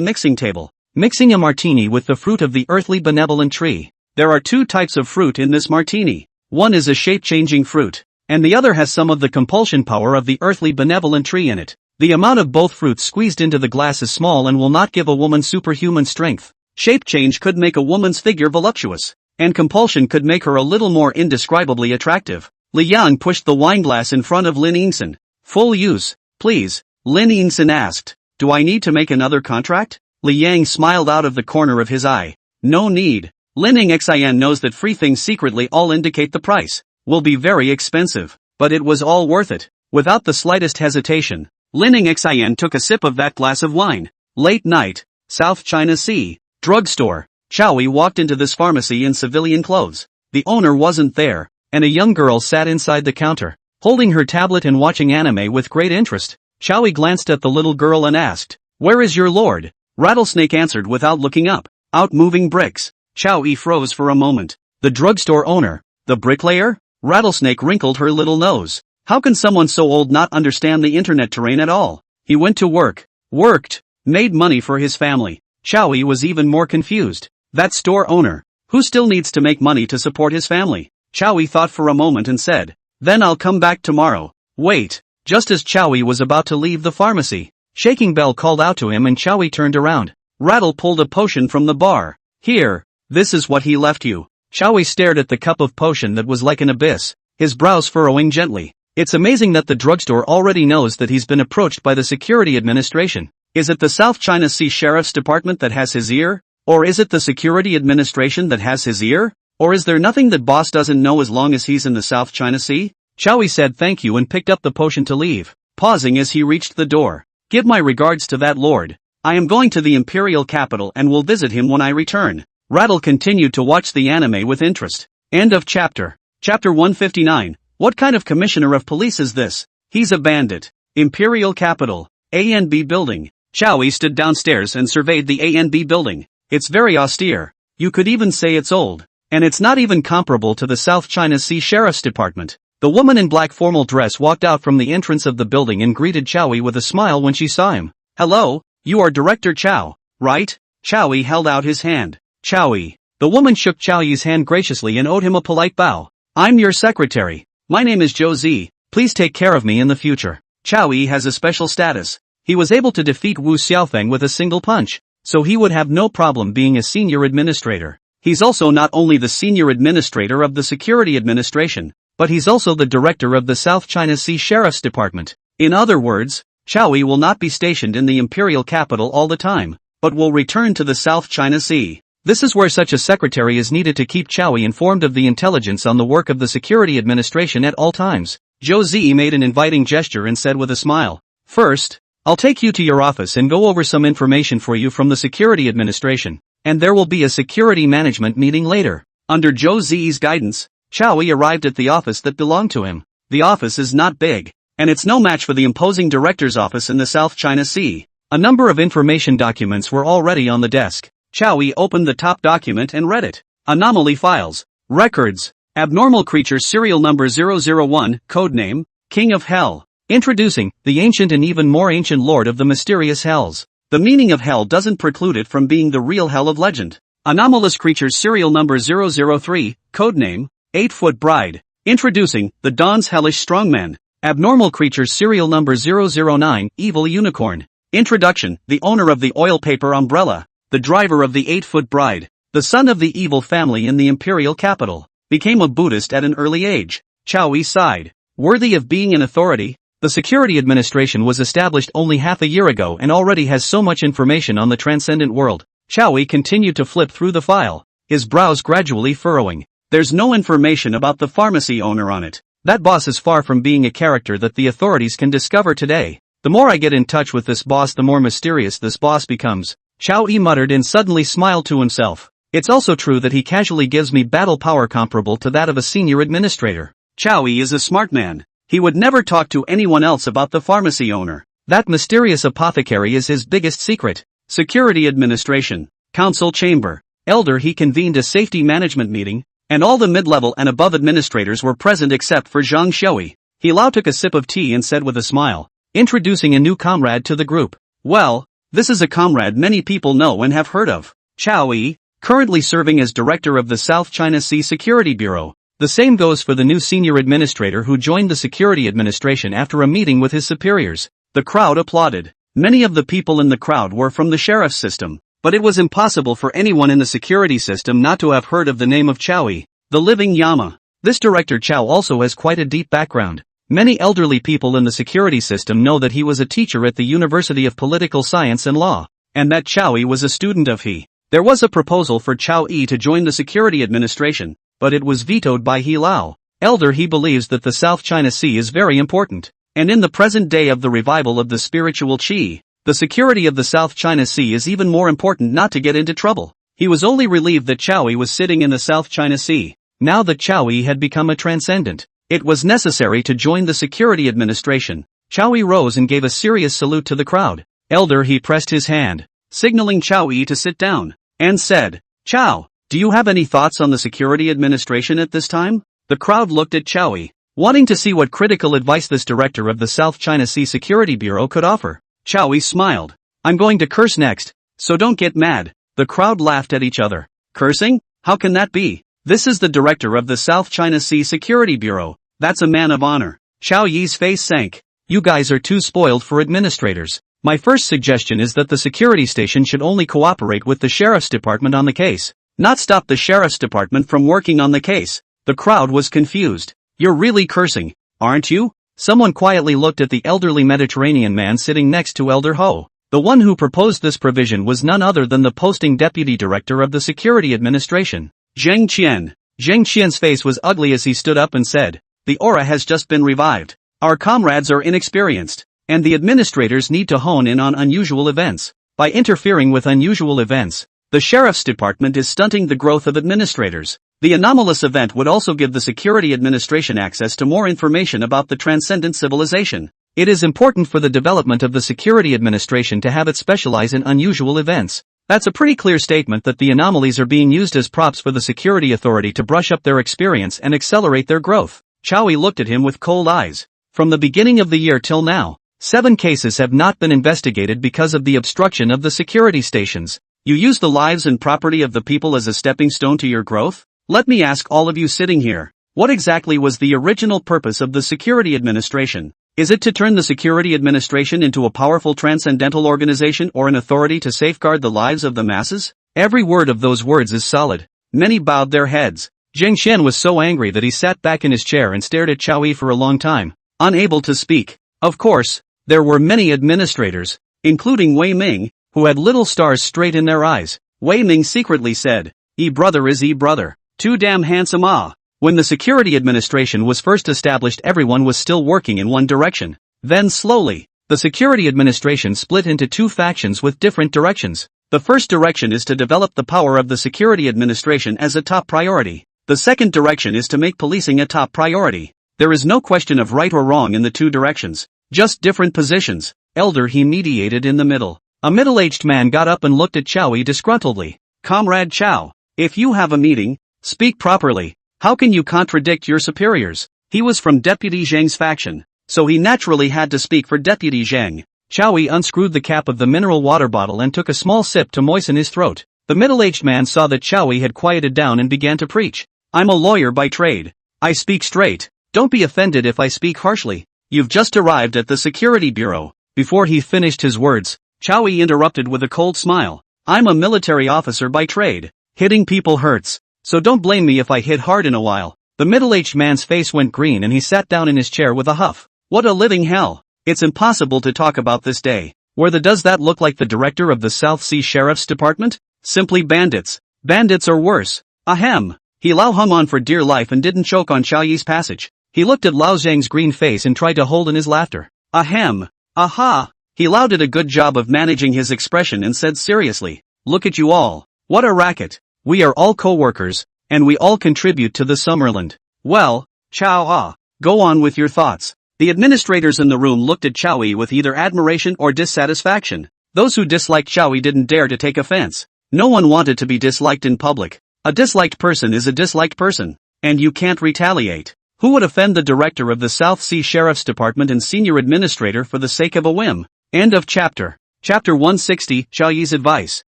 mixing table, mixing a martini with the fruit of the earthly benevolent tree. There are two types of fruit in this martini. One is a shape-changing fruit, and the other has some of the compulsion power of the earthly benevolent tree in it. The amount of both fruits squeezed into the glass is small and will not give a woman superhuman strength. Shape change could make a woman's figure voluptuous, and compulsion could make her a little more indescribably attractive. Li Yang pushed the wineglass in front of Lin Xin. Full use, please, Lin Xin asked. Do I need to make another contract? Li Yang smiled out of the corner of his eye. No need. Lin Xin knows that free things secretly all indicate the price will be very expensive, but it was all worth it. Without the slightest hesitation, Lin Xin took a sip of that glass of wine. Late night, South China Sea, drugstore. Chowie walked into this pharmacy in civilian clothes. The owner wasn't there, and a young girl sat inside the counter, holding her tablet and watching anime with great interest. Chowie glanced at the little girl and asked, Where is your lord? Rattlesnake answered without looking up. Out moving bricks. Chowie froze for a moment. The drugstore owner? The bricklayer? Rattlesnake wrinkled her little nose. How can someone so old not understand the internet terrain at all? He went to work, worked, made money for his family. Chowie was even more confused. That store owner, who still needs to make money to support his family? Chowie thought for a moment and said, Then I'll come back tomorrow. Wait. Just as Chowie was about to leave the pharmacy, Shaking Bell called out to him and Chowie turned around. Rattle pulled a potion from the bar. Here, this is what he left you. Chowie stared at the cup of potion that was like an abyss, his brows furrowing gently. It's amazing that the drugstore already knows that he's been approached by the security administration. Is it the South China Sea Sheriff's Department that has his ear? Or is it the security administration that has his ear? Or is there nothing that boss doesn't know as long as he's in the South China Sea? Chowie said thank you and picked up the potion to leave, pausing as he reached the door. Give my regards to that lord. I am going to the imperial capital and will visit him when I return. Rattle continued to watch the anime with interest. End of chapter. Chapter 159. What kind of commissioner of police is this? He's a bandit. Imperial Capital. A and B Building. Chow Yi stood downstairs and surveyed the A and B building. It's very austere. You could even say it's old. And it's not even comparable to the South China Sea Sheriff's Department. The woman in black formal dress walked out from the entrance of the building and greeted Chow Yi with a smile when she saw him. Hello, you are Director Chow, right? Chow Yi held out his hand. Chow Yi. The woman shook Chow Yi's hand graciously and owed him a polite bow. I'm your secretary. My name is Zhou Zi. Please take care of me in the future. Chow Yi has a special status. He was able to defeat Wu Xiaofeng with a single punch, so he would have no problem being a senior administrator. He's also not only the senior administrator of the Security Administration, but he's also the director of the South China Sea Sheriff's Department. In other words, Chow Yi will not be stationed in the imperial capital all the time, but will return to the South China Sea. This is where such a secretary is needed to keep Chow Yi informed of the intelligence on the work of the Security Administration at all times. Zhou Zi made an inviting gesture and said with a smile, First, I'll take you to your office and go over some information for you from the Security Administration, and there will be a security management meeting later. Under Zhou Zi's guidance, Chow Yi arrived at the office that belonged to him. The office is not big, and it's no match for the imposing director's office in the South China Sea. A number of information documents were already on the desk. Chow Yi opened the top document and read it. Anomaly files. Records. Abnormal creature serial number 001, codename, King of Hell. Introducing, the ancient and even more ancient lord of the mysterious hells. The meaning of hell doesn't preclude it from being the real hell of legend. Anomalous creatures serial number 003, codename, 8-foot bride. Introducing, the Dawn's hellish strongman. Abnormal creatures serial number 009, evil unicorn. Introduction, the owner of the oil paper umbrella. The driver of the 8-foot bride. The son of the evil family in the imperial capital. Became a Buddhist at an early age. Chow Yi sighed. Worthy of being an authority? The Security Administration was established only half a year ago and already has so much information on the transcendent world. Chow Yi continued to flip through the file, his brows gradually furrowing. There's no information about the pharmacy owner on it. That boss is far from being a character that the authorities can discover today. The more I get in touch with this boss, the more mysterious this boss becomes. Chow Yi muttered and suddenly smiled to himself. It's also true that he casually gives me battle power comparable to that of a senior administrator. Chow Yi is a smart man. He would never talk to anyone else about the pharmacy owner. That mysterious apothecary is his biggest secret. Security Administration. Council Chamber. Elder he convened a safety management meeting, and all the mid-level and above administrators were present except for Zhang Xiui. He Lao took a sip of tea and said with a smile, introducing a new comrade to the group. Well, this is a comrade many people know and have heard of. Chow Yi, currently serving as director of the South China Sea Security Bureau. The same goes for the new senior administrator who joined the Security Administration after a meeting with his superiors. The crowd applauded. Many of the people in the crowd were from the sheriff's system, but it was impossible for anyone in the security system not to have heard of the name of Chow Yi, the living Yama. This director Chow also has quite a deep background. Many elderly people in the security system know that he was a teacher at the University of Political Science and Law, and that Chow Yi was a student of he. There was a proposal for Chow Yi to join the Security Administration, but it was vetoed by He Lao. Elder he believes that the South China Sea is very important, and in the present day of the revival of the spiritual qi, the security of the South China Sea is even more important not to get into trouble. He was only relieved that Chow Yi was sitting in the South China Sea. Now that Chow Yi had become a transcendent, it was necessary to join the Security Administration. Chow Yi rose and gave a serious salute to the crowd. Elder he pressed his hand, signaling Chow Yi to sit down, and said, Chow, do you have any thoughts on the Security Administration at this time? The crowd looked at Chow Yi, wanting to see what critical advice this director of the South China Sea Security Bureau could offer. Chow Yi smiled. I'm going to curse next, so don't get mad. The crowd laughed at each other. Cursing? How can that be? This is the director of the South China Sea Security Bureau. That's a man of honor. Chow Yi's face sank. You guys are too spoiled for administrators. My first suggestion is that the security station should only cooperate with the sheriff's department on the case, not stop the sheriff's department from working on the case. The crowd was confused. You're really cursing, aren't you? Someone quietly looked at the elderly Mediterranean man sitting next to Elder Ho. The one who proposed this provision was none other than the posting deputy director of the Security Administration, Zheng Qian. Zheng Qian's face was ugly as he stood up and said, the aura has just been revived. Our comrades are inexperienced, and the administrators need to hone in on unusual events. By interfering with unusual events, the sheriff's department is stunting the growth of administrators. The anomalous event would also give the Security Administration access to more information about the transcendent civilization. It is important for the development of the security administration to have it specialize in unusual events. That's a pretty clear statement that the anomalies are being used as props for the security authority to brush up their experience and accelerate their growth. Chowie looked at him with cold eyes. From the beginning of the year till now, 7 cases have not been investigated because of the obstruction of the security stations. You use the lives and property of the people as a stepping stone to your growth? Let me ask all of you sitting here, what exactly was the original purpose of the security administration? Is it to turn the security administration into a powerful transcendental organization or an authority to safeguard the lives of the masses? Every word of those words is solid. Many bowed their heads. Jing Xian was so angry that he sat back in his chair and stared at Chowie for a long time, unable to speak. Of course, there were many administrators, including Wei Ming, who had little stars straight in their eyes. Wei Ming secretly said, "E-brother is E-brother. Too damn handsome ah." When the security administration was first established, everyone was still working in one direction. Then slowly, the security administration split into 2 factions with different directions. The first direction is to develop the power of the security administration as a top priority. The second direction is to make policing a top priority. There is no question of right or wrong in the 2 directions, just different positions. Elder He mediated in the middle. A middle-aged man got up and looked at Chowie disgruntledly. "Comrade Chow, if you have a meeting, speak properly. How can you contradict your superiors?" He was from Deputy Zhang's faction, so he naturally had to speak for Deputy Zhang. Chowie unscrewed the cap of the mineral water bottle and took a small sip to moisten his throat. The middle-aged man saw that Chowie had quieted down and began to preach. "I'm a lawyer by trade. I speak straight. Don't be offended if I speak harshly. You've just arrived at the security bureau." Before he finished his words, Chowie interrupted with a cold smile. "I'm a military officer by trade. Hitting people hurts. So don't blame me if I hit hard in a while." The middle-aged man's face went green and he sat down in his chair with a huff. "What a living hell. It's impossible to talk about this day. Does that look like the director of the South Sea Sheriff's Department? Simply bandits. Bandits or worse. Ahem." He Lao hung on for dear life and didn't choke on Xiao Yi's passage. He looked at Lao Zhang's green face and tried to hold in his laughter. "Ahem. Aha." He Lao did a good job of managing his expression and said seriously, "Look at you all. What a racket. We are all co-workers, and we all contribute to the Summerland. Well, Chow go on with your thoughts." The administrators in the room looked at Chowie with either admiration or dissatisfaction. Those who disliked Chowie didn't dare to take offense. No one wanted to be disliked in public. A disliked person is a disliked person, and you can't retaliate. Who would offend the director of the South Sea Sheriff's Department and senior administrator for the sake of a whim? End of chapter. Chapter 160, Xiao Yi's advice.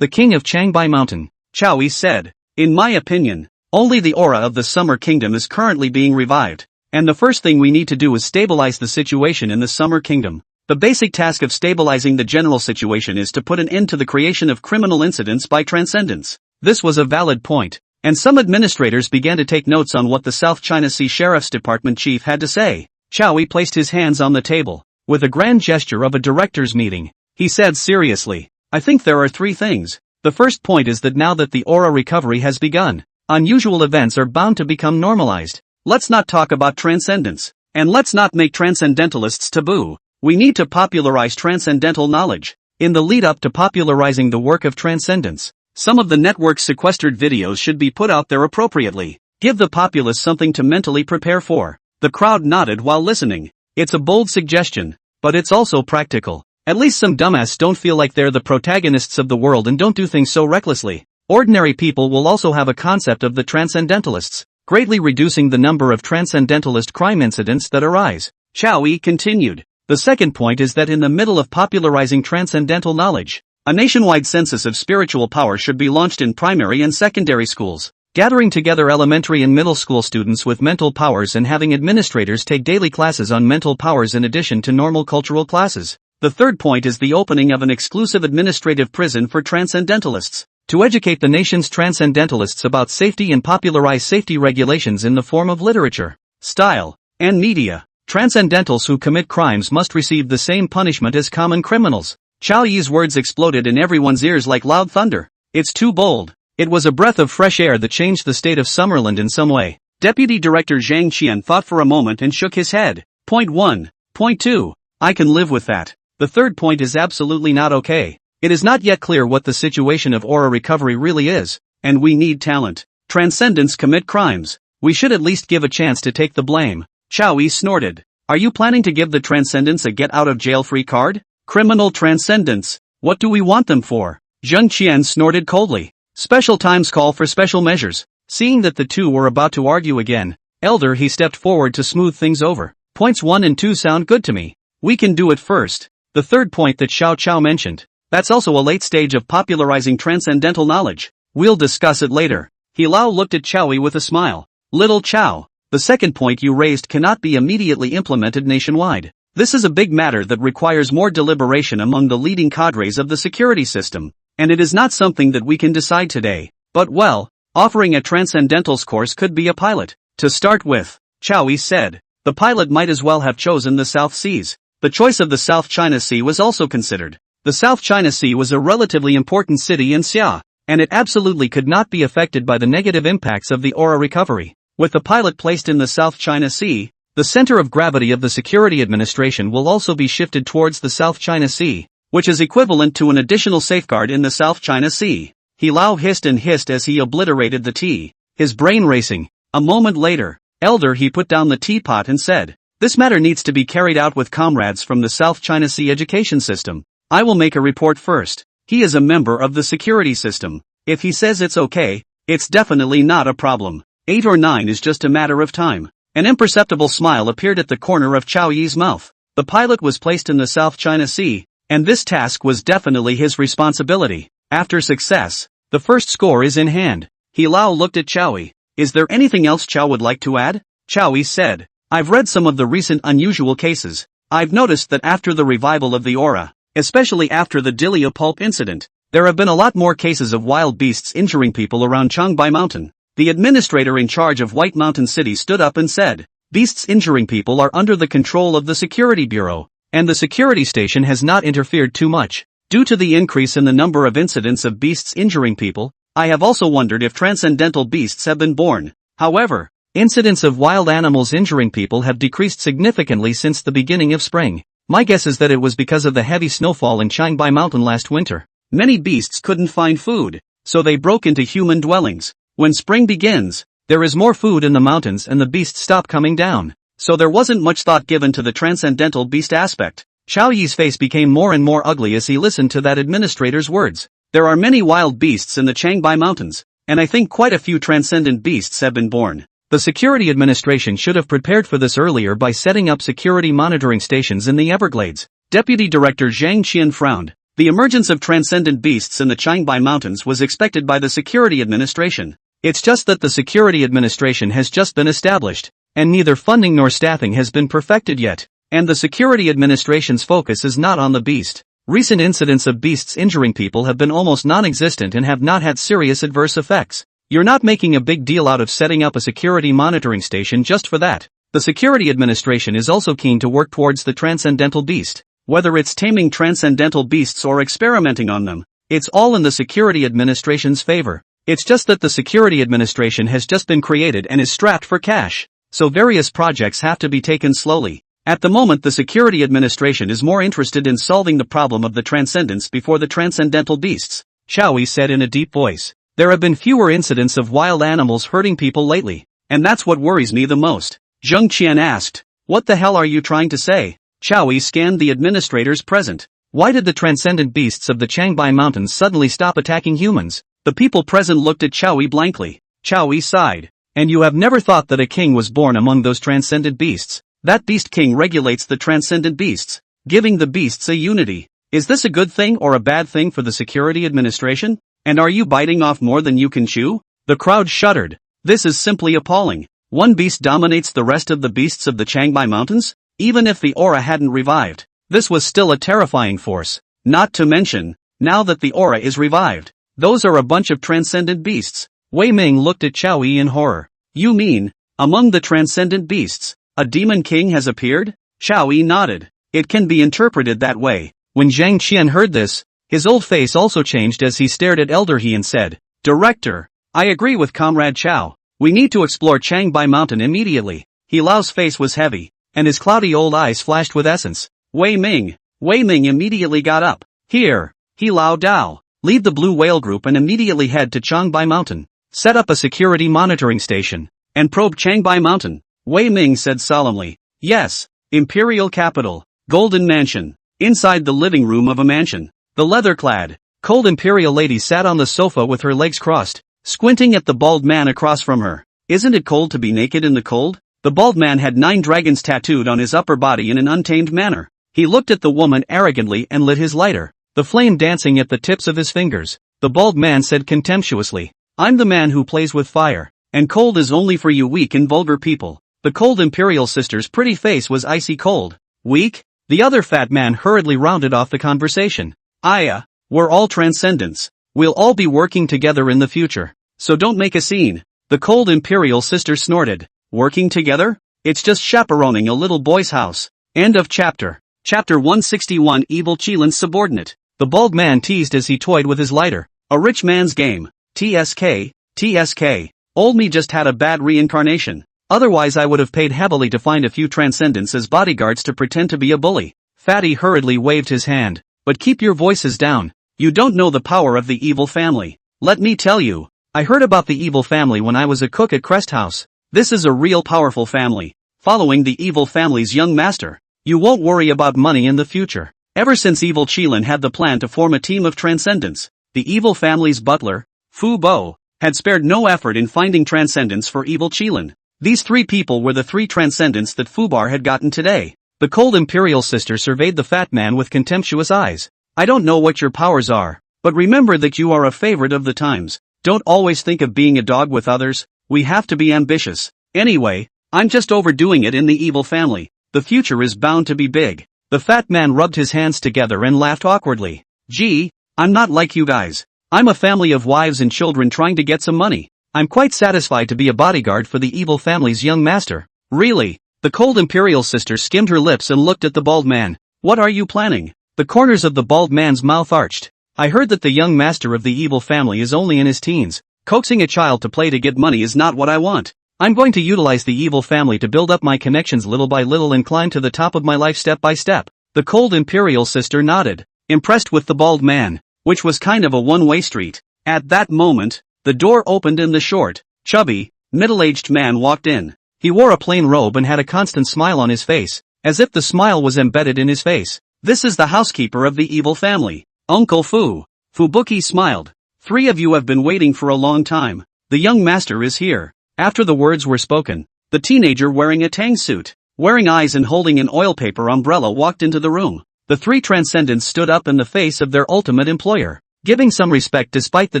The king of Changbai Mountain. Chowie said, "In my opinion, only the aura of the Summer Kingdom is currently being revived, and the first thing we need to do is stabilize the situation in the Summer Kingdom. The basic task of stabilizing the general situation is to put an end to the creation of criminal incidents by transcendence." This was a valid point, and some administrators began to take notes on what the South China Sea Sheriff's Department chief had to say. Chowie placed his hands on the table. With a grand gesture of a director's meeting, he said seriously, "I think there are 3 things. The first point is that now that the aura recovery has begun, unusual events are bound to become normalized. Let's not talk about transcendence, and let's not make transcendentalists taboo. We need to popularize transcendental knowledge. In the lead-up to popularizing the work of transcendence, some of the network's sequestered videos should be put out there appropriately. Give the populace something to mentally prepare for." The crowd nodded while listening. It's a bold suggestion, but it's also practical. At least some dumbass don't feel like they're the protagonists of the world and don't do things so recklessly. Ordinary people will also have a concept of the transcendentalists, greatly reducing the number of transcendentalist crime incidents that arise. Chowie continued. The second point is that in the middle of popularizing transcendental knowledge, a nationwide census of spiritual power should be launched in primary and secondary schools, gathering together elementary and middle school students with mental powers and having administrators take daily classes on mental powers in addition to normal cultural classes. The third point is the opening of an exclusive administrative prison for transcendentalists, to educate the nation's transcendentalists about safety and popularize safety regulations in the form of literature, style, and media. Transcendentals who commit crimes must receive the same punishment as common criminals. Xiao Yi's words exploded in everyone's ears like loud thunder. It's too bold. It was a breath of fresh air that changed the state of Summerland in some way. Deputy Director Zhang Qian thought for a moment and shook his head. Point 1. Point 2. I can live with that. The third point is absolutely not okay. It is not yet clear what the situation of aura recovery really is, and we need talent. Transcendents commit crimes. We should at least give a chance to take the blame. Chowie snorted. Are you planning to give the Transcendents a get-out-of-jail-free card? Criminal Transcendents. What do we want them for? Zheng Qian snorted coldly. Special times call for special measures. Seeing that the two were about to argue again, Elder he stepped forward to smooth things over. Points 1 and 2 sound good to me. We can do it first. The third point that Xiao Chao mentioned. That's also a late stage of popularizing transcendental knowledge. We'll discuss it later. He Lao looked at Chowie with a smile. Little Chao, the second point you raised cannot be immediately implemented nationwide. This is a big matter that requires more deliberation among the leading cadres of the security system, and it is not something that we can decide today. But well, offering a Transcendentals course could be a pilot. To start with, Chowie said, the pilot might as well have chosen the South Seas. The choice of the South China Sea was also considered. The South China Sea was a relatively important city in Xia, and it absolutely could not be affected by the negative impacts of the aura recovery. With the pilot placed in the South China Sea, the center of gravity of the security administration will also be shifted towards the South China Sea, which is equivalent to an additional safeguard in the South China Sea. He Lao hissed and hissed as he obliterated the tea, his brain racing. A moment later, Elder he put down the teapot and said, this matter needs to be carried out with comrades from the South China Sea education system. I will make a report first. He is a member of the security system. If he says it's okay, it's definitely not a problem. 8 or 9 is just a matter of time. An imperceptible smile appeared at the corner of Chao Yi's mouth. The pilot was placed in the South China Sea, and this task was definitely his responsibility. After success, the first score is in hand. He Lao looked at Chao Yi. Is there anything else Chao would like to add? Chao Yi said, I've read some of the recent unusual cases. I've noticed that after the revival of the aura, especially after the Dilia Pulp incident, there have been a lot more cases of wild beasts injuring people around Changbai Mountain. The administrator in charge of White Mountain City stood up and said, beasts injuring people are under the control of the Security Bureau, and the security station has not interfered too much. Due to the increase in the number of incidents of beasts injuring people, I have also wondered if transcendental beasts have been born. However, incidents of wild animals injuring people have decreased significantly since the beginning of spring. My guess is that it was because of the heavy snowfall in Changbai Mountain last winter. Many beasts couldn't find food, so they broke into human dwellings. When spring begins, there is more food in the mountains and the beasts stop coming down. So there wasn't much thought given to the transcendental beast aspect. Chao Yi's face became more and more ugly as he listened to that administrator's words. There are many wild beasts in the Changbai Mountains, and I think quite a few transcendent beasts have been born. The security administration should have prepared for this earlier by setting up security monitoring stations in the Everglades. Deputy Director Zhang Qian frowned. The emergence of transcendent beasts in the Changbai Mountains was expected by the security administration. It's just that the security administration has just been established, and neither funding nor staffing has been perfected yet, and the security administration's focus is not on the beast. Recent incidents of beasts injuring people have been almost non-existent and have not had serious adverse effects. You're not making a big deal out of setting up a security monitoring station just for that. The security administration is also keen to work towards the transcendental beast. Whether it's taming transcendental beasts or experimenting on them, it's all in the security administration's favor. It's just that the security administration has just been created and is strapped for cash, so various projects have to be taken slowly. At the moment the security administration is more interested in solving the problem of the transcendence before the transcendental beasts. Chao Yi said in a deep voice. There have been fewer incidents of wild animals hurting people lately, and that's what worries me the most. Zheng Qian asked, what the hell are you trying to say? Chao Yi scanned the administrators present. Why did the transcendent beasts of the Changbai Mountains suddenly stop attacking humans? The people present looked at Chao Yi blankly. Chao Yi sighed. And you have never thought that a king was born among those transcendent beasts? That beast king regulates the transcendent beasts, giving the beasts a unity. Is this a good thing or a bad thing for the security administration? And are you biting off more than you can chew? The crowd shuddered. This is simply appalling. One beast dominates the rest of the beasts of the Changbai Mountains? Even if the aura hadn't revived, this was still a terrifying force. Not to mention, now that the aura is revived, those are a bunch of transcendent beasts. Wei Ming looked at Chao Yi in horror. You mean, among the transcendent beasts, a demon king has appeared? Chao Yi nodded. It can be interpreted that way. When Zhang Qian heard this, his old face also changed as he stared at Elder He and said, Director, I agree with Comrade Chao. We need to explore Changbai Mountain immediately. He Lao's face was heavy, and his cloudy old eyes flashed with essence. Wei Ming immediately got up. Here, He Lao Dao, lead the Blue Whale Group and immediately head to Changbai Mountain. Set up a security monitoring station, and probe Changbai Mountain. Wei Ming said solemnly. Yes, Imperial capital. Golden mansion. Inside the living room of a mansion. The leather-clad, cold imperial lady sat on the sofa with her legs crossed, squinting at the bald man across from her. Isn't it cold to be naked in the cold? The bald man had 9 dragons tattooed on his upper body in an untamed manner. He looked at the woman arrogantly and lit his lighter, the flame dancing at the tips of his fingers. The bald man said contemptuously, "I'm the man who plays with fire, and cold is only for you weak and vulgar people." The cold imperial sister's pretty face was icy cold. Weak? The other fat man hurriedly rounded off the conversation. We're all transcendents. We'll all be working together in the future. So don't make a scene. The cold imperial sister snorted. Working together? It's just chaperoning a little boy's house. End of chapter. Chapter 161. Evil Chilin's subordinate. The bald man teased as he toyed with his lighter. A rich man's game. TSK, TSK. Old me just had a bad reincarnation. Otherwise I would have paid heavily to find a few transcendents as bodyguards to pretend to be a bully. Fatty hurriedly waved his hand. But keep your voices down. You don't know the power of the evil family. Let me tell you. I heard about the evil family when I was a cook at Crest House. This is a real powerful family. Following the evil family's young master, you won't worry about money in the future. Ever since evil Qilin had the plan to form a team of transcendents, the evil family's butler, Fu Bo, had spared no effort in finding transcendents for evil Qilin. These 3 people were the 3 transcendents that Fubar had gotten today. The cold imperial sister surveyed the fat man with contemptuous eyes. I don't know what your powers are, but remember that you are a favorite of the times. Don't always think of being a dog with others. We have to be ambitious. Anyway, I'm just overdoing it in the evil family. The future is bound to be big. The fat man rubbed his hands together and laughed awkwardly. Gee, I'm not like you guys. I'm a family of wives and children trying to get some money. I'm quite satisfied to be a bodyguard for the evil family's young master. Really? The cold imperial sister skimmed her lips and looked at the bald man. What are you planning? The corners of the bald man's mouth arched. I heard that the young master of the evil family is only in his teens. Coaxing a child to play to get money is not what I want. I'm going to utilize the evil family to build up my connections little by little and climb to the top of my life step by step. The cold imperial sister nodded, impressed with the bald man, which was kind of a one-way street. At that moment, the door opened and the short, chubby, middle-aged man walked in. He wore a plain robe and had a constant smile on his face, as if the smile was embedded in his face. This is the housekeeper of the evil family, Uncle Fu. Fubuki smiled. 3 of you have been waiting for a long time. The young master is here. After the words were spoken, the teenager wearing a tang suit, wearing eyes and holding an oil paper umbrella walked into the room. The 3 transcendents stood up in the face of their ultimate employer, giving some respect despite the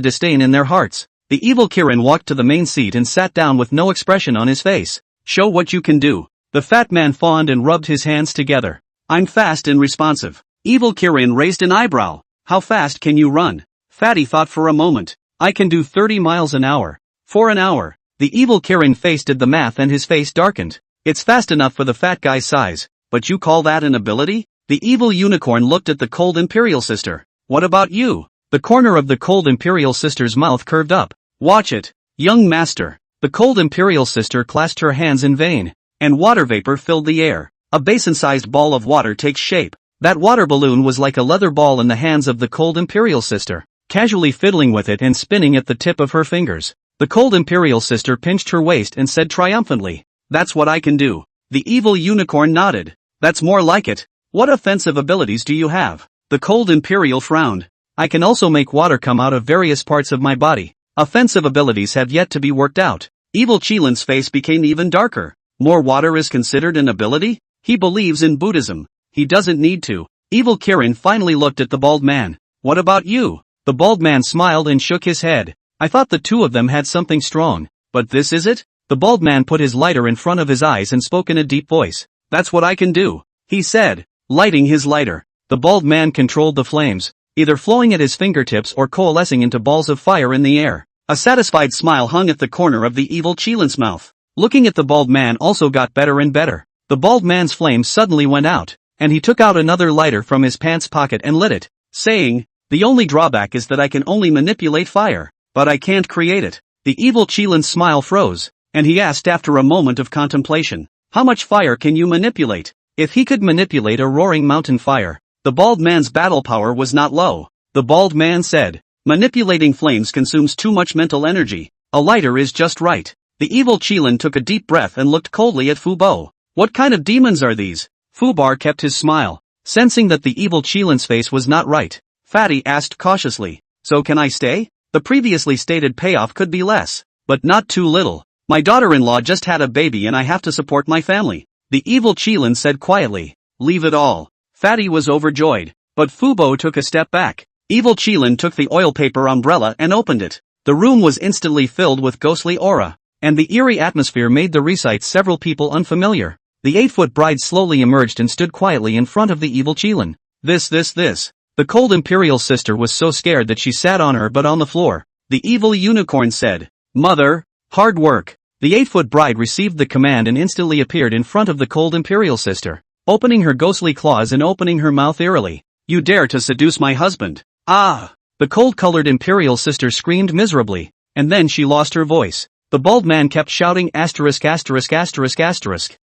disdain in their hearts. The evil Kirin walked to the main seat and sat down with no expression on his face. Show what you can do. The fat man fawned and rubbed his hands together. I'm fast and responsive. Evil Kirin raised an eyebrow. How fast can you run? Fatty thought for a moment. I can do 30 miles an hour. For an hour. The evil Kirin face did the math and his face darkened. It's fast enough for the fat guy's size, but you call that an ability? The evil unicorn looked at the cold imperial sister. What about you? The corner of the cold imperial sister's mouth curved up. Watch it, young master. The cold imperial sister clasped her hands in vain, and water vapor filled the air. A basin-sized ball of water takes shape. That water balloon was like a leather ball in the hands of the cold imperial sister, casually fiddling with it and spinning at the tip of her fingers. The cold imperial sister pinched her waist and said triumphantly, "That's what I can do." The evil unicorn nodded. "That's more like it. What offensive abilities do you have?" The cold imperial frowned. "I can also make water come out of various parts of my body. Offensive abilities have yet to be worked out." Evil Chilin's face became even darker. More water is considered an ability? He believes in Buddhism. He doesn't need to. Evil Kirin finally looked at the bald man. "What about you?" The bald man smiled and shook his head. "I thought the 2 of them had something strong, but this is it?" The bald man put his lighter in front of his eyes and spoke in a deep voice. "That's what I can do," he said, lighting his lighter. The bald man controlled the flames, either flowing at his fingertips or coalescing into balls of fire in the air. A satisfied smile hung at the corner of the evil Chilin's mouth. Looking at the bald man also got better and better. The bald man's flame suddenly went out, and he took out another lighter from his pants pocket and lit it, saying, "The only drawback is that I can only manipulate fire, but I can't create it." The evil Chilin's smile froze, and he asked after a moment of contemplation, "How much fire can you manipulate?" If he could manipulate a roaring mountain fire, the bald man's battle power was not low. The bald man said, "Manipulating flames consumes too much mental energy. A lighter is just right." The evil Qilin took a deep breath and looked coldly at Fu Bo. "What kind of demons are these?" Fubar kept his smile. Sensing that the evil Qilin's face was not right, Fatty asked cautiously, "So can I stay? The previously stated payoff could be less, but not too little. My daughter-in-law just had a baby and I have to support my family." The evil Qilin said quietly, "Leave it all." Fatty was overjoyed, but Fubo took a step back. Evil Qilin took the oil paper umbrella and opened it. The room was instantly filled with ghostly aura, and the eerie atmosphere made the recites several people unfamiliar. The 8-foot bride slowly emerged and stood quietly in front of the evil Qilin. This. The cold imperial sister was so scared that she sat on her but on the floor. The evil unicorn said, "Mother, hard work." The 8-foot bride received the command and instantly appeared in front of the cold imperial sister, opening her ghostly claws and opening her mouth eerily. "You dare to seduce my husband? Ah!" The cold-colored imperial sister screamed miserably, and then she lost her voice. The bald man kept shouting asterisk,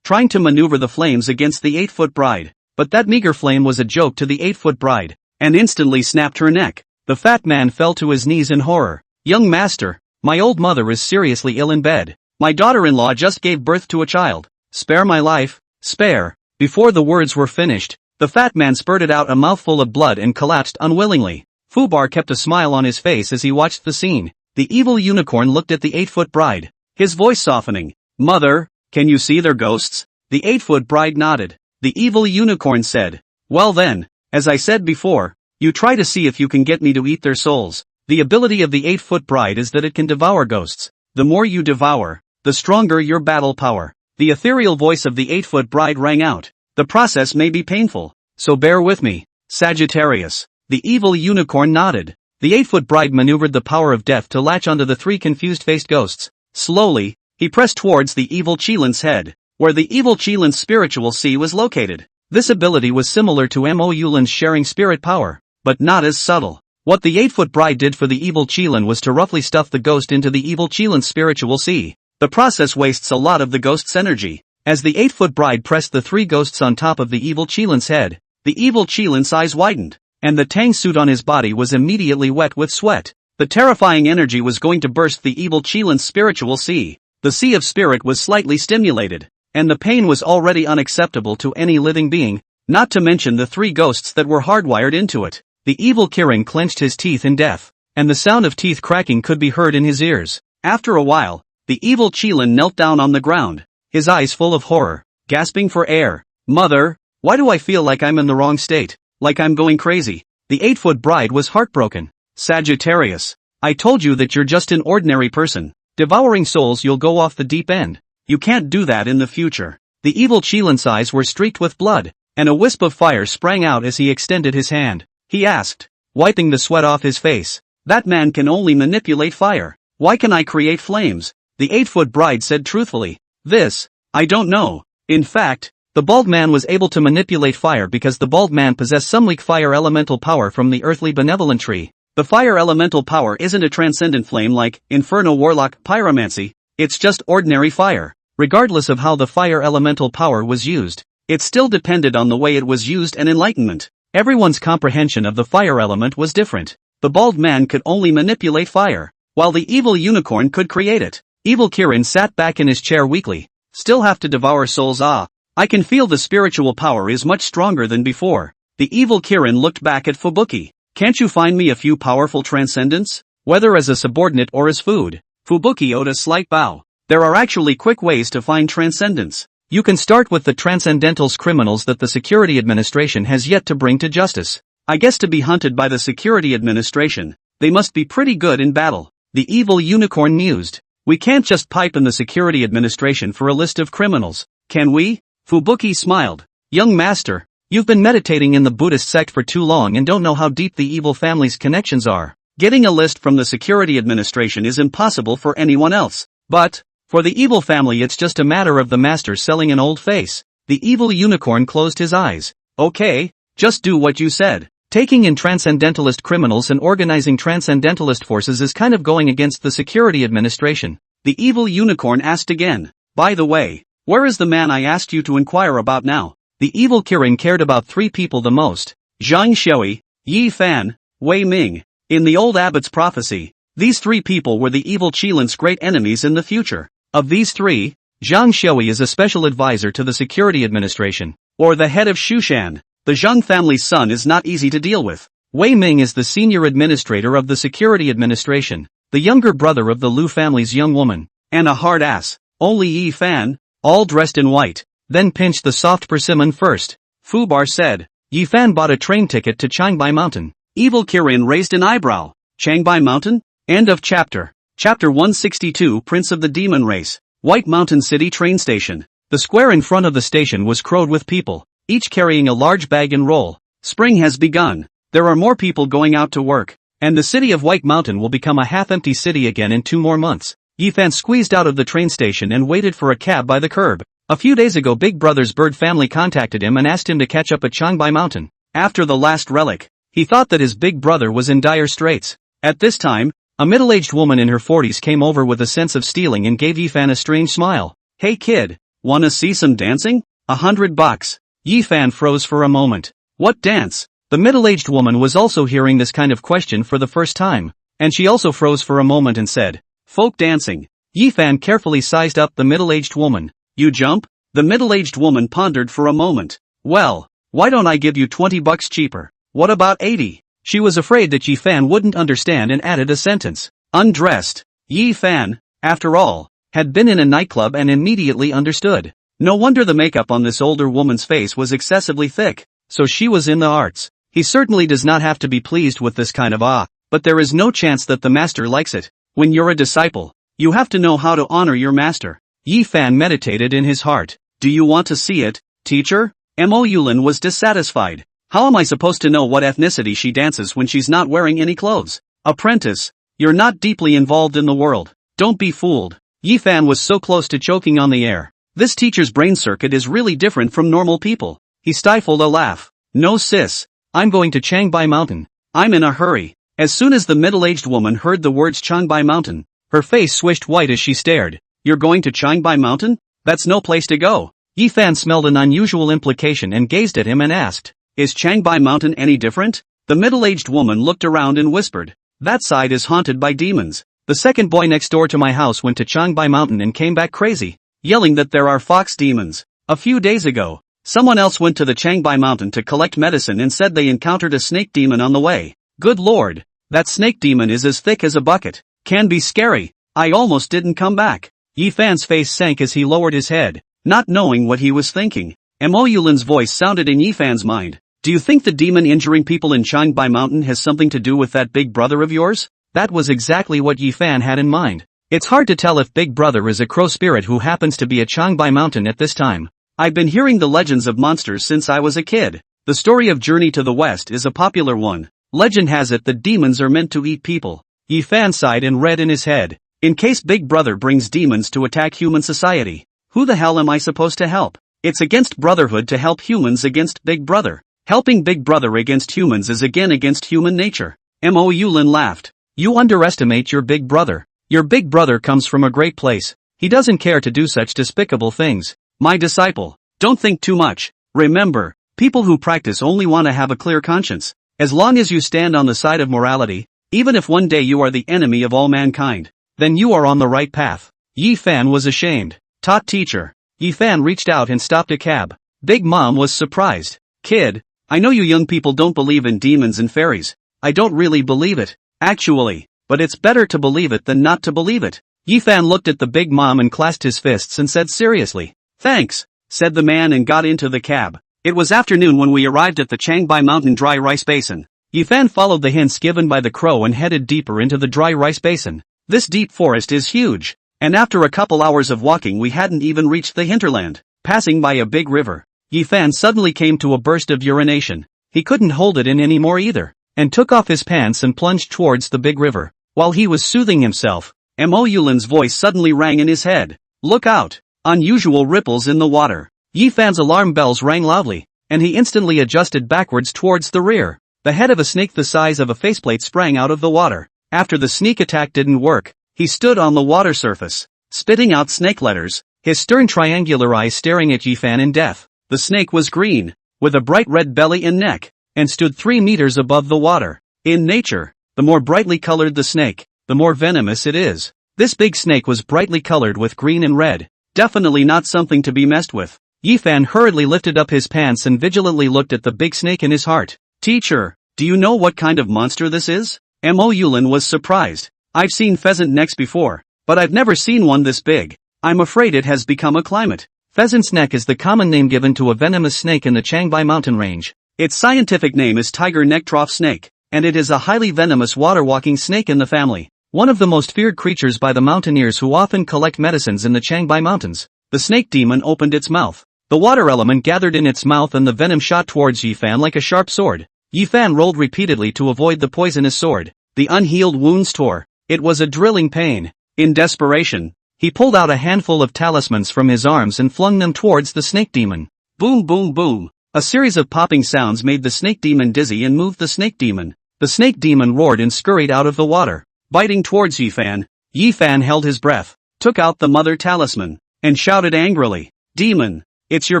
trying to maneuver the flames against the 8-foot bride, but that meager flame was a joke to the 8-foot bride, and instantly snapped her neck. The fat man fell to his knees in horror. "Young master, my old mother is seriously ill in bed. My daughter-in-law just gave birth to a child. Spare my life, spare." Before the words were finished, the fat man spurted out a mouthful of blood and collapsed unwillingly. Fubar kept a smile on his face as he watched the scene. The evil unicorn looked at the 8-foot bride, his voice softening. "Mother, can you see their ghosts?" The 8-foot bride nodded. The evil unicorn said, "Well then, as I said before, you try to see if you can get me to eat their souls." The ability of the 8-foot bride is that it can devour ghosts. The more you devour, the stronger your battle power. The ethereal voice of the 8-foot bride rang out. "The process may be painful, so bear with me, Sagittarius." The evil unicorn nodded. The 8-foot bride maneuvered the power of death to latch onto the 3 confused-faced ghosts. Slowly, he pressed towards the evil Qilin's head, where the evil Qilin's spiritual sea was located. This ability was similar to Mo Yulin's sharing spirit power, but not as subtle. What the 8-foot bride did for the evil Qilin was to roughly stuff the ghost into the evil Qilin's spiritual sea. The process wastes a lot of the ghost's energy. As the 8-foot bride pressed the 3 ghosts on top of the evil Qilin's head, the evil Qilin's eyes widened, and the tang suit on his body was immediately wet with sweat. The terrifying energy was going to burst the evil Qilin's spiritual sea. The sea of spirit was slightly stimulated, and the pain was already unacceptable to any living being, not to mention the 3 ghosts that were hardwired into it. The evil Kirin clenched his teeth in death, and the sound of teeth cracking could be heard in his ears. After a while, the evil Qilin knelt down on the ground, his eyes full of horror, gasping for air. "Mother, why do I feel like I'm in the wrong state? Like I'm going crazy?" The 8-foot bride was heartbroken. "Sagittarius, I told you that you're just an ordinary person. Devouring souls, you'll go off the deep end. You can't do that in the future." The evil Qilin's eyes were streaked with blood, and a wisp of fire sprang out as he extended his hand. He asked, wiping the sweat off his face, "That man can only manipulate fire. Why can I create flames?" The 8-foot bride said truthfully, "This, I don't know. In fact, the bald man was able to manipulate fire because the bald man possessed some weak fire elemental power from the earthly benevolent tree. The fire elemental power isn't a transcendent flame like Inferno Warlock Pyromancy, it's just ordinary fire. Regardless of how the fire elemental power was used, it still depended on the way it was used and enlightenment. Everyone's comprehension of the fire element was different. The bald man could only manipulate fire, while the evil unicorn could create it. Evil Kirin sat back in his chair weakly. "Still have to devour souls? Ah. I can feel the spiritual power is much stronger than before." The evil Kirin looked back at Fubuki. "Can't you find me a few powerful transcendents? Whether as a subordinate or as food?" Fubuki owed a slight bow. "There are actually quick ways to find transcendents. You can start with the transcendentals criminals that the Security Administration has yet to bring to justice. I guess to be hunted by the Security Administration, they must be pretty good in battle." The evil unicorn mused. "We can't just pipe in the Security Administration for a list of criminals, can we?" Fubuki smiled. "Young master, you've been meditating in the Buddhist sect for too long and don't know how deep the evil family's connections are. Getting a list from the Security Administration is impossible for anyone else. But, for the evil family it's just a matter of the master selling an old face." The evil unicorn closed his eyes. "Okay, just do what you said. Taking in transcendentalist criminals and organizing transcendentalist forces is kind of going against the Security Administration." The evil unicorn asked again, "By the way, where is the man I asked you to inquire about now?" The evil Kirin cared about 3 people the most: Zhang Shui, Yi Fan, Wei Ming. In the old abbot's prophecy, these 3 people were the evil Qilin's great enemies in the future. Of these 3, Zhang Shui is a special advisor to the Security Administration. Or the head of Shushan. The Zheng family's son is not easy to deal with. Wei Ming is the senior administrator of the security administration, the younger brother of the Lu family's young woman, and a hard ass. Only Yi Fan, all dressed in white, then pinched the soft persimmon first. Fu Bar said. Yi Fan bought a train ticket to Changbai Mountain. Evil Kirin raised an eyebrow. Changbai Mountain? End of chapter. Chapter 162 Prince of the Demon Race. White Mountain City train station. The square in front of the station was crowded with people, each carrying a large bag and roll. Spring has begun. There are more people going out to work, and the city of White Mountain will become a half-empty city again in 2 more months. Yi Fan squeezed out of the train station and waited for a cab by the curb. A few days ago Big Brother's bird family contacted him and asked him to catch up at Changbai Mountain. After the last relic, he thought that his big brother was in dire straits. At this time, a middle-aged woman in her 40s came over with a sense of stealing and gave Yi Fan a strange smile. Hey kid, wanna see some dancing? $100. Yi Fan froze for a moment. What dance? The middle-aged woman was also hearing this kind of question for the first time, and she also froze for a moment and said, folk dancing. Yi Fan carefully sized up the middle-aged woman. You jump? The middle-aged woman pondered for a moment. Well, why don't I give you $20 cheaper? What about 80? She was afraid that Yi Fan wouldn't understand and added a sentence. Undressed. Yi Fan, after all, had been in a nightclub and immediately understood. No wonder the makeup on this older woman's face was excessively thick. So she was in the arts. He certainly does not have to be pleased with this kind of but there is no chance that the master likes it. When you're a disciple, you have to know how to honor your master. Yi Fan meditated in his heart. Do you want to see it, teacher? Mo Yulin was dissatisfied. How am I supposed to know what ethnicity she dances when she's not wearing any clothes? Apprentice, you're not deeply involved in the world. Don't be fooled. Yi Fan was so close to choking on the air. This teacher's brain circuit is really different from normal people. He stifled a laugh. No sis, I'm going to Changbai Mountain. I'm in a hurry. As soon as the middle-aged woman heard the words Changbai Mountain, her face swished white as she stared. You're going to Changbai Mountain? That's no place to go. Yi Fan smelled an unusual implication and gazed at him and asked, Is Changbai Mountain any different? The middle-aged woman looked around and whispered, That side is haunted by demons. The second boy next door to my house went to Changbai Mountain and came back crazy, yelling that there are fox demons. A few days ago, someone else went to the Changbai Mountain to collect medicine and said they encountered a snake demon on the way. Good lord, that snake demon is as thick as a bucket. Can be scary. I almost didn't come back. Yi Fan's face sank as he lowered his head, not knowing what he was thinking. Mo Yulin's voice sounded in Yi Fan's mind. Do you think the demon injuring people in Changbai Mountain has something to do with that big brother of yours? That was exactly what Yi Fan had in mind. It's hard to tell if Big Brother is a crow spirit who happens to be at Changbai Mountain at this time. I've been hearing the legends of monsters since I was a kid. The story of Journey to the West is a popular one. Legend has it that demons are meant to eat people. Yi Fan sighed and read in his head. In case Big Brother brings demons to attack human society, who the hell am I supposed to help? It's against brotherhood to help humans against Big Brother. Helping Big Brother against humans is again against human nature. Mo Yulin laughed. You underestimate your big brother. Your big brother comes from a great place. He doesn't care to do such despicable things. My disciple, don't think too much. Remember, people who practice only want to have a clear conscience. As long as you stand on the side of morality, even if one day you are the enemy of all mankind, then you are on the right path. Yi Fan was ashamed. Taught teacher. Yi Fan reached out and stopped a cab. Big Mom was surprised. Kid, I know you young people don't believe in demons and fairies. I don't really believe it, actually, but it's better to believe it than not to believe it. Yi Fan looked at the Big Mom and clasped his fists and said seriously. Thanks, said the man and got into the cab. It was afternoon when we arrived at the Changbai Mountain Dry Rice Basin. Yi Fan followed the hints given by the crow and headed deeper into the dry rice basin. This deep forest is huge, and after a couple hours of walking we hadn't even reached the hinterland. Passing by a big river, Yi Fan suddenly came to a burst of urination. He couldn't hold it in anymore either, and took off his pants and plunged towards the big river. While he was soothing himself, Mo Yulin's voice suddenly rang in his head. Look out! Unusual ripples in the water. Yi Fan's alarm bells rang loudly, and he instantly adjusted backwards towards the rear. The head of a snake the size of a faceplate sprang out of the water. After the sneak attack didn't work, he stood on the water surface, spitting out snake letters, his stern triangular eyes staring at Yi Fan in death. The snake was green, with a bright red belly and neck, and stood 3 meters above the water. In nature, the more brightly colored the snake, the more venomous it is. This big snake was brightly colored with green and red, definitely not something to be messed with. Yifan hurriedly lifted up his pants and vigilantly looked at the big snake in his heart. Teacher, do you know what kind of monster this is? Mo Yulin was surprised. I've seen pheasant necks before, but I've never seen one this big. I'm afraid it has become a climate. Pheasant's neck is the common name given to a venomous snake in the Changbai mountain range. Its scientific name is tiger neck trough snake, and it is a highly venomous water-walking snake in the family. One of the most feared creatures by the mountaineers who often collect medicines in the Changbai mountains. The snake demon opened its mouth. The water element gathered in its mouth and the venom shot towards Yifan like a sharp sword. Yifan rolled repeatedly to avoid the poisonous sword. The unhealed wounds tore. It was a drilling pain. In desperation, he pulled out a handful of talismans from his arms and flung them towards the snake demon. Boom boom boom. A series of popping sounds made the snake demon dizzy and moved the snake demon. The snake demon roared and scurried out of the water. Biting towards Yifan, Yifan held his breath, took out the mother talisman, and shouted angrily, "Demon, it's your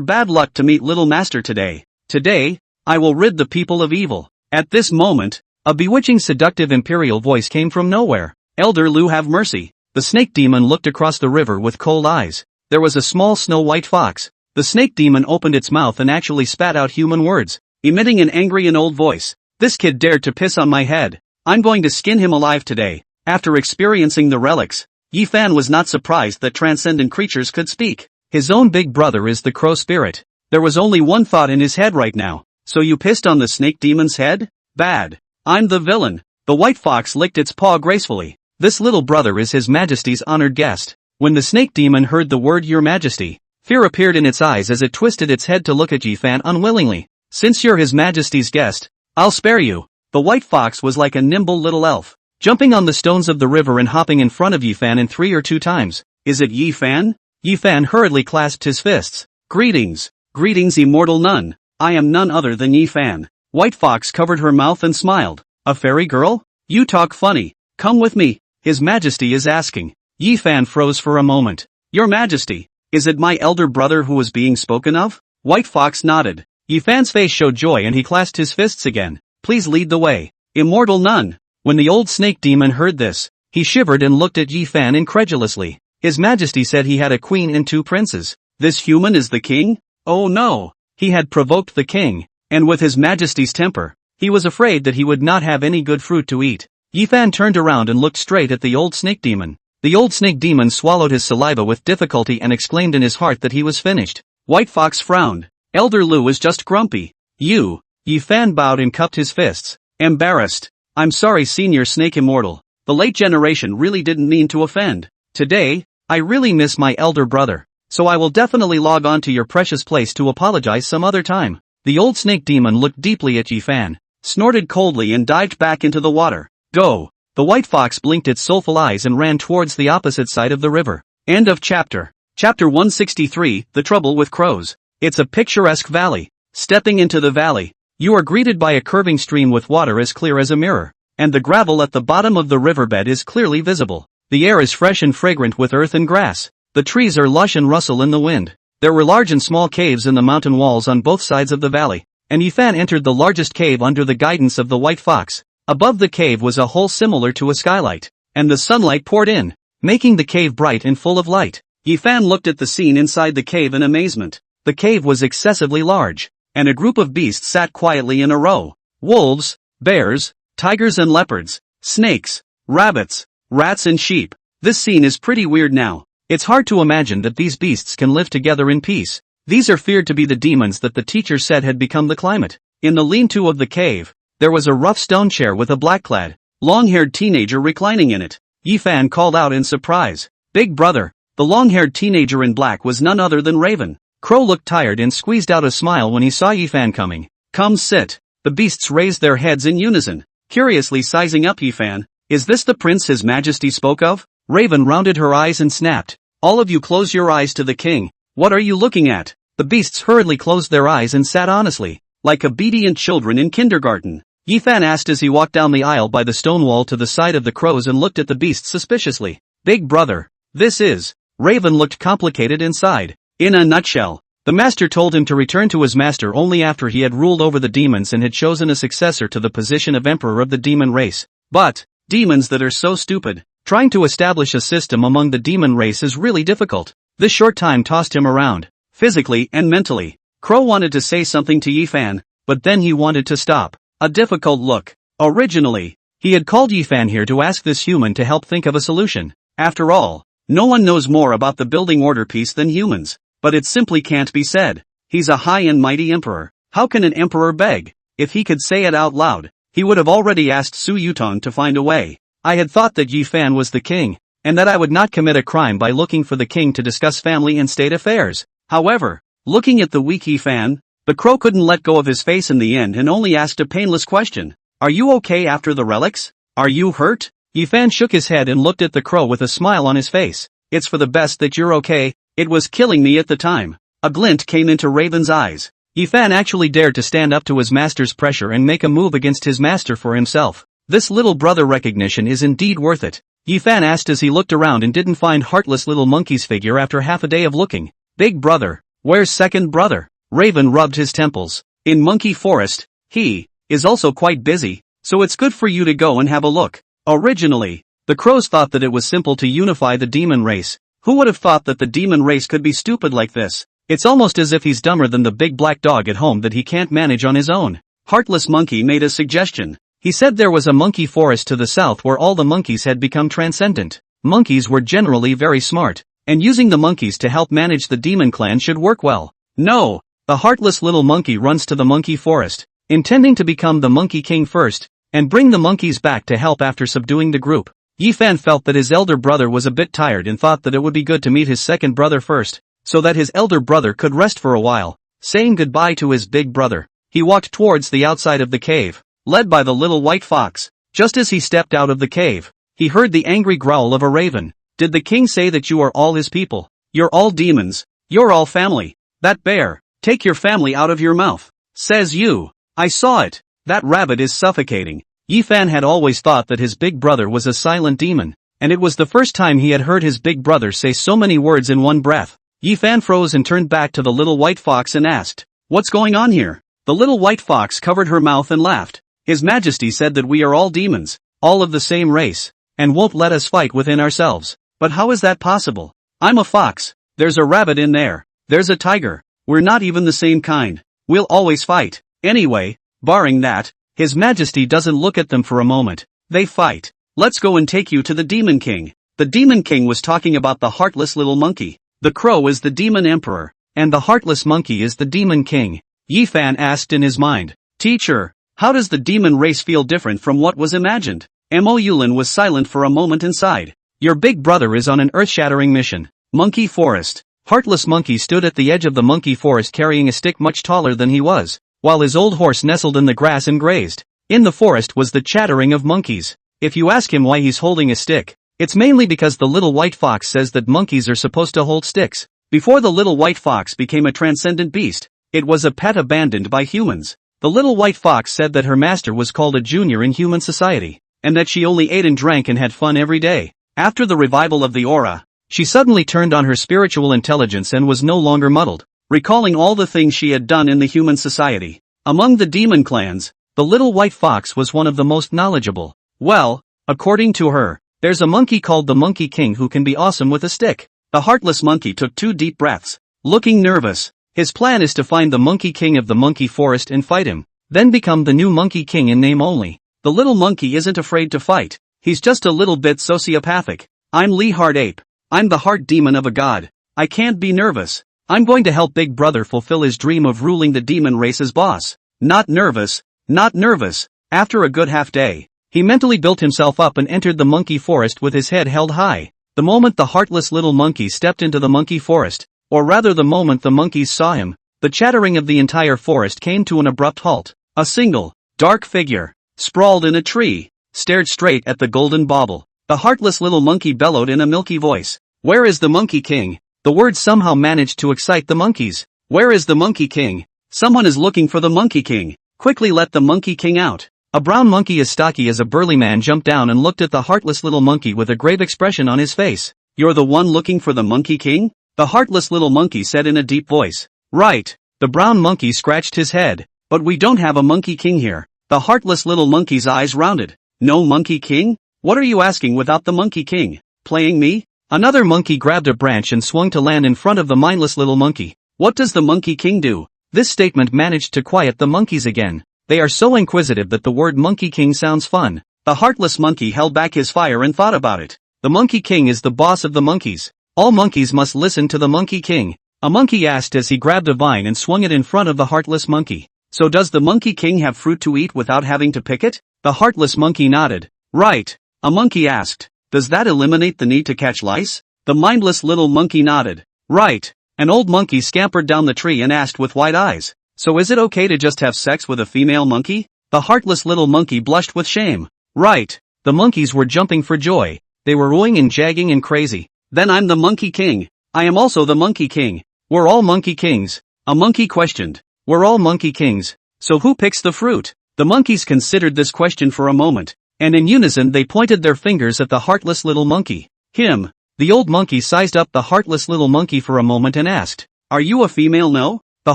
bad luck to meet little master today. Today, I will rid the people of evil." At this moment, a bewitching seductive imperial voice came from nowhere. "Elder Lu, have mercy." The snake demon looked across the river with cold eyes. There was a small snow-white fox. The snake demon opened its mouth and actually spat out human words, emitting an angry and old voice. "This kid dared to piss on my head. I'm going to skin him alive today." After experiencing the relics, Yifan was not surprised that transcendent creatures could speak. His own big brother is the crow spirit. There was only one thought in his head right now. "So you pissed on the snake demon's head? Bad. I'm the villain." The white fox licked its paw gracefully. "This little brother is His Majesty's honored guest." When the snake demon heard the word Your Majesty, fear appeared in its eyes as it twisted its head to look at Yifan unwillingly. "Since you're His Majesty's guest, I'll spare you." The white fox was like a nimble little elf, jumping on the stones of the river and hopping in front of Yifan in 3 or 2 times. "Is it Yifan?" Yifan hurriedly clasped his fists. "Greetings. Greetings, immortal nun. I am none other than Yifan." White fox covered her mouth and smiled. "A fairy girl? You talk funny. Come with me. His Majesty is asking." Yifan froze for a moment. "Your Majesty, is it my elder brother who is being spoken of?" White fox nodded. Yifan's face showed joy and he clasped his fists again. "Please lead the way, immortal nun." When the old snake demon heard this, he shivered and looked at Yifan incredulously. His Majesty said he had a queen and 2 princes. This human is the king? Oh no! He had provoked the king, and with His Majesty's temper, he was afraid that he would not have any good fruit to eat. Yifan turned around and looked straight at the old snake demon. The old snake demon swallowed his saliva with difficulty and exclaimed in his heart that he was finished. White fox frowned. "Elder Lu is just grumpy." "You." Yifan bowed and cupped his fists, embarrassed. "I'm sorry, Senior Snake Immortal. The late generation really didn't mean to offend. Today, I really miss my elder brother, so I will definitely log on to your precious place to apologize some other time." The old snake demon looked deeply at Yifan, snorted coldly and dived back into the water. "Go." The white fox blinked its soulful eyes and ran towards the opposite side of the river. End of chapter. Chapter 163, The Trouble with Crows. It's a picturesque valley. Stepping into the valley, you are greeted by a curving stream with water as clear as a mirror, and the gravel at the bottom of the riverbed is clearly visible. The air is fresh and fragrant with earth and grass. The trees are lush and rustle in the wind. There were large and small caves in the mountain walls on both sides of the valley, and Yifan entered the largest cave under the guidance of the white fox. Above the cave was a hole similar to a skylight, and the sunlight poured in, making the cave bright and full of light. Yifan looked at the scene inside the cave in amazement. The cave was excessively large, and a group of beasts sat quietly in a row. Wolves, bears, tigers and leopards, snakes, rabbits, rats and sheep. This scene is pretty weird now. It's hard to imagine that these beasts can live together in peace. These are feared to be the demons that the teacher said had become the climate. In the lean-to of the cave, there was a rough stone chair with a black-clad, long-haired teenager reclining in it. Yifan called out in surprise, "Big brother." The long-haired teenager in black was none other than Raven. Crow looked tired and squeezed out a smile when he saw Yifan coming. "Come sit." The beasts raised their heads in unison, curiously sizing up Yifan. "Is this the prince His Majesty spoke of?" Raven rounded her eyes and snapped, "All of you close your eyes to the king. What are you looking at?" The beasts hurriedly closed their eyes and sat honestly, like obedient children in kindergarten. Yifan asked as he walked down the aisle by the stone wall to the side of the crows and looked at the beasts suspiciously. "Big brother, this is..." Raven looked complicated inside. In a nutshell, the master told him to return to his master only after he had ruled over the demons and had chosen a successor to the position of emperor of the demon race. But, demons that are so stupid, trying to establish a system among the demon race is really difficult. This short time tossed him around. physically and mentally. Crow wanted to say something to Yifan, but then he wanted to stop. A difficult look. Originally, he had called Yifan here to ask this human to help think of a solution. After all, no one knows more about the building order piece than humans, but it simply can't be said. He's a high and mighty emperor. How can an emperor beg? If he could say it out loud, he would have already asked Su Yutong to find a way. I had thought that Yifan was the king, and that I would not commit a crime by looking for the king to discuss family and state affairs. However, looking at the weak Yifan, the crow couldn't let go of his face in the end and only asked a painless question. Are you okay after the relics? Are you hurt? Yifan shook his head and looked at the crow with a smile on his face. It's for the best that you're okay. It was killing me at the time. A glint came into Raven's eyes. Yifan actually dared to stand up to his master's pressure and make a move against his master for himself. This little brother recognition is indeed worth it. Yifan asked as he looked around and didn't find heartless little monkey's figure after half a day of looking. Big brother, where's second brother? Raven rubbed his temples. In Monkey Forest, he is also quite busy, so it's good for you to go and have a look. Originally, the crows thought that it was simple to unify the demon race. Who would have thought that the demon race could be stupid like this? It's almost as if he's dumber than the big black dog at home that he can't manage on his own. Heartless Monkey made a suggestion. He said there was a monkey forest to the south where all the monkeys had become transcendent. Monkeys were generally very smart, and using the monkeys to help manage the demon clan should work well. No, the heartless little monkey runs to the monkey forest, intending to become the monkey king first, and bring the monkeys back to help after subduing the group. Yifan felt that his elder brother was a bit tired and thought that it would be good to meet his second brother first, so that his elder brother could rest for a while. Saying goodbye to his big brother, he walked towards the outside of the cave, led by the little white fox. Just as he stepped out of the cave, he heard the angry growl of a raven. Did the king say that you are all his people? You're all demons. You're all family. That bear, take your family out of your mouth. Says you. I saw it. That rabbit is suffocating. Yifan had always thought that his big brother was a silent demon, and it was the first time he had heard his big brother say so many words in one breath. Yifan froze and turned back to the little white fox and asked, "What's going on here?" The little white fox covered her mouth and laughed. His Majesty said that we are all demons, all of the same race, and won't let us fight within ourselves. But how is that possible? I'm a fox. There's a rabbit in there. There's a tiger. We're not even the same kind. We'll always fight. Anyway, barring that, His Majesty doesn't look at them for a moment. They fight. Let's go and take you to the Demon King. The Demon King was talking about the heartless little monkey. The crow is the Demon Emperor, and the heartless monkey is the Demon King. Yifan asked in his mind, "Teacher, how does the demon race feel different from what was imagined?" Mo Yulin was silent for a moment inside. "Your big brother is on an earth-shattering mission. Monkey Forest." Heartless Monkey stood at the edge of the monkey forest carrying a stick much taller than he was, while his old horse nestled in the grass and grazed. In the forest was the chattering of monkeys. If you ask him why he's holding a stick, it's mainly because the little white fox says that monkeys are supposed to hold sticks. Before the little white fox became a transcendent beast, it was a pet abandoned by humans. The little white fox said that her master was called a junior in human society, and that she only ate and drank and had fun every day. After the revival of the aura, she suddenly turned on her spiritual intelligence and was no longer muddled, recalling all the things she had done in the human society. Among the demon clans, the little white fox was one of the most knowledgeable. Well, according to her, there's a monkey called the Monkey King who can be awesome with a stick. The heartless monkey took 2 deep breaths, looking nervous. His plan is to find the Monkey King of the monkey forest and fight him, then become the new Monkey King in name only. The little monkey isn't afraid to fight. He's just a little bit sociopathic. I'm Lee Heart Ape. I'm the heart demon of a god. I can't be nervous. I'm going to help Big Brother fulfill his dream of ruling the demon race as boss. Not nervous. Not nervous. After a good half day, he mentally built himself up and entered the monkey forest with his head held high. The moment the heartless little monkey stepped into the monkey forest, or rather the moment the monkeys saw him, the chattering of the entire forest came to an abrupt halt. A single, dark figure, sprawled in a tree, stared straight at the golden bauble. The heartless little monkey bellowed in a milky voice, "Where is the Monkey King?" The word somehow managed to excite the monkeys. "Where is the Monkey King? Someone is looking for the Monkey King. Quickly let the Monkey King out." A brown monkey as stocky as a burly man jumped down and looked at the heartless little monkey with a grave expression on his face. "You're the one looking for the Monkey King?" The heartless little monkey said in a deep voice. "Right." The brown monkey scratched his head. "But we don't have a Monkey King here." The heartless little monkey's eyes rounded. "No Monkey King? What are you asking without the Monkey King? Playing me?" Another monkey grabbed a branch and swung to land in front of the mindless little monkey. What does the Monkey King do? This statement managed to quiet the monkeys again. They are so inquisitive that the word Monkey King sounds fun. The heartless monkey held back his fire and thought about it. The Monkey King is the boss of the monkeys. All monkeys must listen to the Monkey King. A monkey asked as he grabbed a vine and swung it in front of the heartless monkey. So does the Monkey King have fruit to eat without having to pick it? The heartless monkey nodded. Right. A monkey asked. Does that eliminate the need to catch lice? The mindless little monkey nodded. Right. An old monkey scampered down the tree and asked with wide eyes. So is it okay to just have sex with a female monkey? The heartless little monkey blushed with shame. Right. The monkeys were jumping for joy. They were oohing and jagging and crazy. Then I'm the Monkey King. I am also the Monkey King. We're all Monkey Kings. A monkey questioned. We're all Monkey Kings. So who picks the fruit? The monkeys considered this question for a moment, and in unison they pointed their fingers at the heartless little monkey. Him. The old monkey sized up the heartless little monkey for a moment and asked, Are you a female? No? The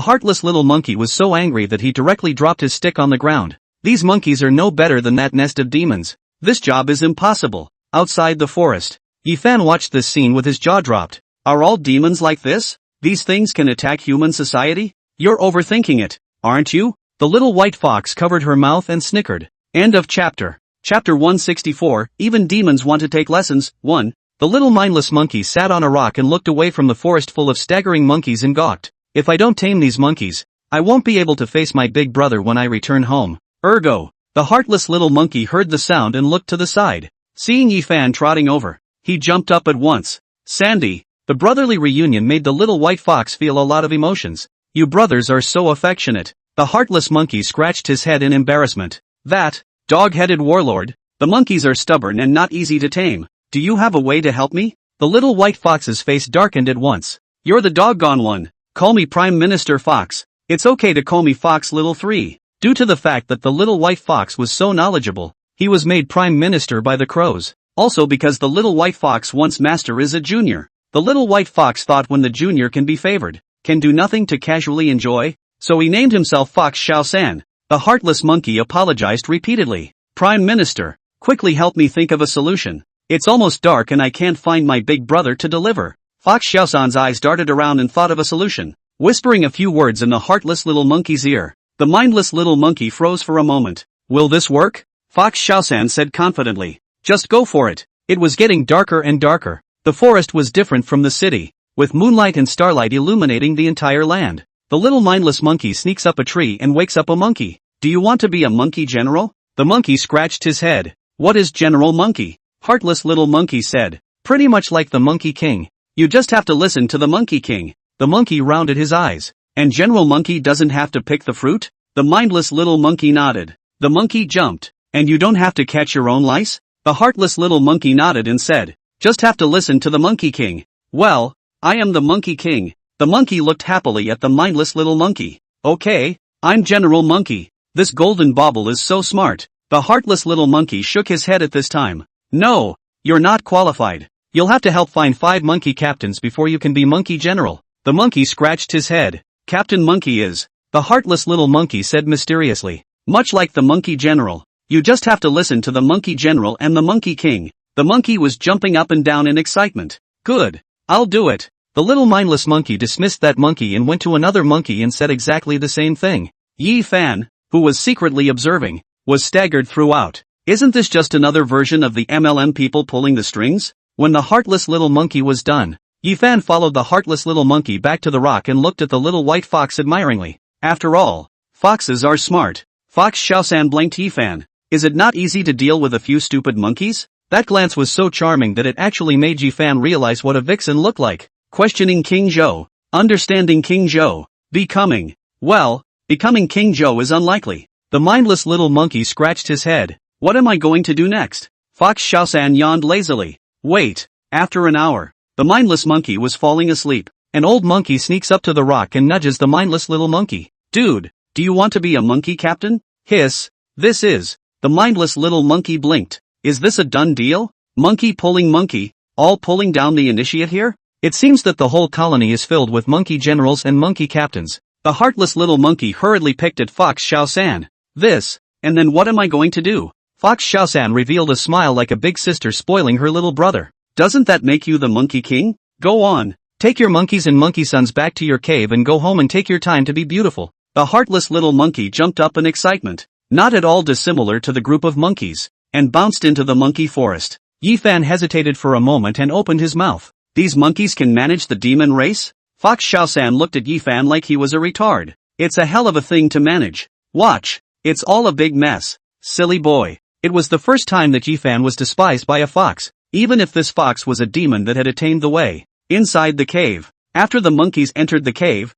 heartless little monkey was so angry that he directly dropped his stick on the ground. These monkeys are no better than that nest of demons. This job is impossible. Outside the forest, Yifan watched this scene with his jaw dropped. Are all demons like this? These things can attack human society? You're overthinking it, aren't you? The little white fox covered her mouth and snickered. End of chapter. Chapter 164, Even Demons Want to Take Lessons. 1. The little mindless monkey sat on a rock and looked away from the forest full of staggering monkeys and gawked. If I don't tame these monkeys, I won't be able to face my big brother when I return home. Ergo. The heartless little monkey heard the sound and looked to the side. Seeing Yifan trotting over, he jumped up at once. Sandy. The brotherly reunion made the little white fox feel a lot of emotions. You brothers are so affectionate. The heartless monkey scratched his head in embarrassment. That dog-headed warlord. The monkeys are stubborn and not easy to tame. Do you have a way to help me? The little white fox's face darkened at once. You're the doggone one. Call me Prime Minister Fox. It's okay to call me Fox Little 3. Due to the fact that the little white fox was so knowledgeable, he was made Prime Minister by the crows. Also because the little white fox once master is a junior. The little white fox thought when the junior can be favored, can do nothing to casually enjoy, so he named himself Fox Xiaosan. The heartless monkey apologized repeatedly. Prime Minister, quickly help me think of a solution. It's almost dark and I can't find my big brother to deliver. Fox Xiaosan's eyes darted around and thought of a solution. Whispering a few words in the heartless little monkey's ear, the mindless little monkey froze for a moment. Will this work? Fox Xiaosan said confidently. Just go for it. It was getting darker and darker. The forest was different from the city, with moonlight and starlight illuminating the entire land. The little mindless monkey sneaks up a tree and wakes up a monkey. Do you want to be a monkey general? The monkey scratched his head. What is General Monkey? Heartless little monkey said. Pretty much like the Monkey King. You just have to listen to the Monkey King. The monkey rounded his eyes. And General Monkey doesn't have to pick the fruit? The mindless little monkey nodded. The monkey jumped. And you don't have to catch your own lice? The heartless little monkey nodded and said. Just have to listen to the Monkey King. Well, I am the Monkey King. The monkey looked happily at the mindless little monkey. Okay, I'm General Monkey. This golden bauble is so smart. The heartless little monkey shook his head at this time. No, you're not qualified. You'll have to help find 5 monkey captains before you can be Monkey General. The monkey scratched his head. Captain Monkey is. The heartless little monkey said mysteriously. Much like the Monkey General. You just have to listen to the Monkey General and the Monkey King. The monkey was jumping up and down in excitement. Good. I'll do it. The little mindless monkey dismissed that monkey and went to another monkey and said exactly the same thing. Yi Fan, who was secretly observing, was staggered throughout. Isn't this just another version of the MLM people pulling the strings? When the heartless little monkey was done, Yi Fan followed the heartless little monkey back to the rock and looked at the little white fox admiringly. After all, foxes are smart. Fox Xiaosan blinked Yi Fan. Is it not easy to deal with a few stupid monkeys? That glance was so charming that it actually made Yi Fan realize what a vixen looked like. Questioning King Zhou. Understanding King Zhou. Becoming. Well, becoming King Zhou is unlikely. The mindless little monkey scratched his head. What am I going to do next? Fox Xiaosan yawned lazily. Wait. After an hour, the mindless monkey was falling asleep. An old monkey sneaks up to the rock and nudges the mindless little monkey. Dude, do you want to be a monkey captain? Hiss. This is. The mindless little monkey blinked. Is this a done deal? Monkey pulling monkey, all pulling down the initiate here? It seems that the whole colony is filled with monkey generals and monkey captains. The heartless little monkey hurriedly picked at Fox Xiaosan. This, and then what am I going to do? Fox Xiaosan revealed a smile like a big sister spoiling her little brother. Doesn't that make you the Monkey King? Go on, Take your monkeys and monkey sons back to your cave and go home and take your time to be beautiful. The heartless little monkey jumped up in excitement, not at all dissimilar to the group of monkeys, and bounced into the monkey forest. Yifan hesitated for a moment and opened his mouth. These monkeys can manage the demon race? Fox Xiaosan looked at Yifan like he was a retard. It's a hell of a thing to manage. Watch. It's all a big mess. Silly boy. It was the first time that Yifan was despised by a fox, even if this fox was a demon that had attained the way. Inside the cave. After the monkeys entered the cave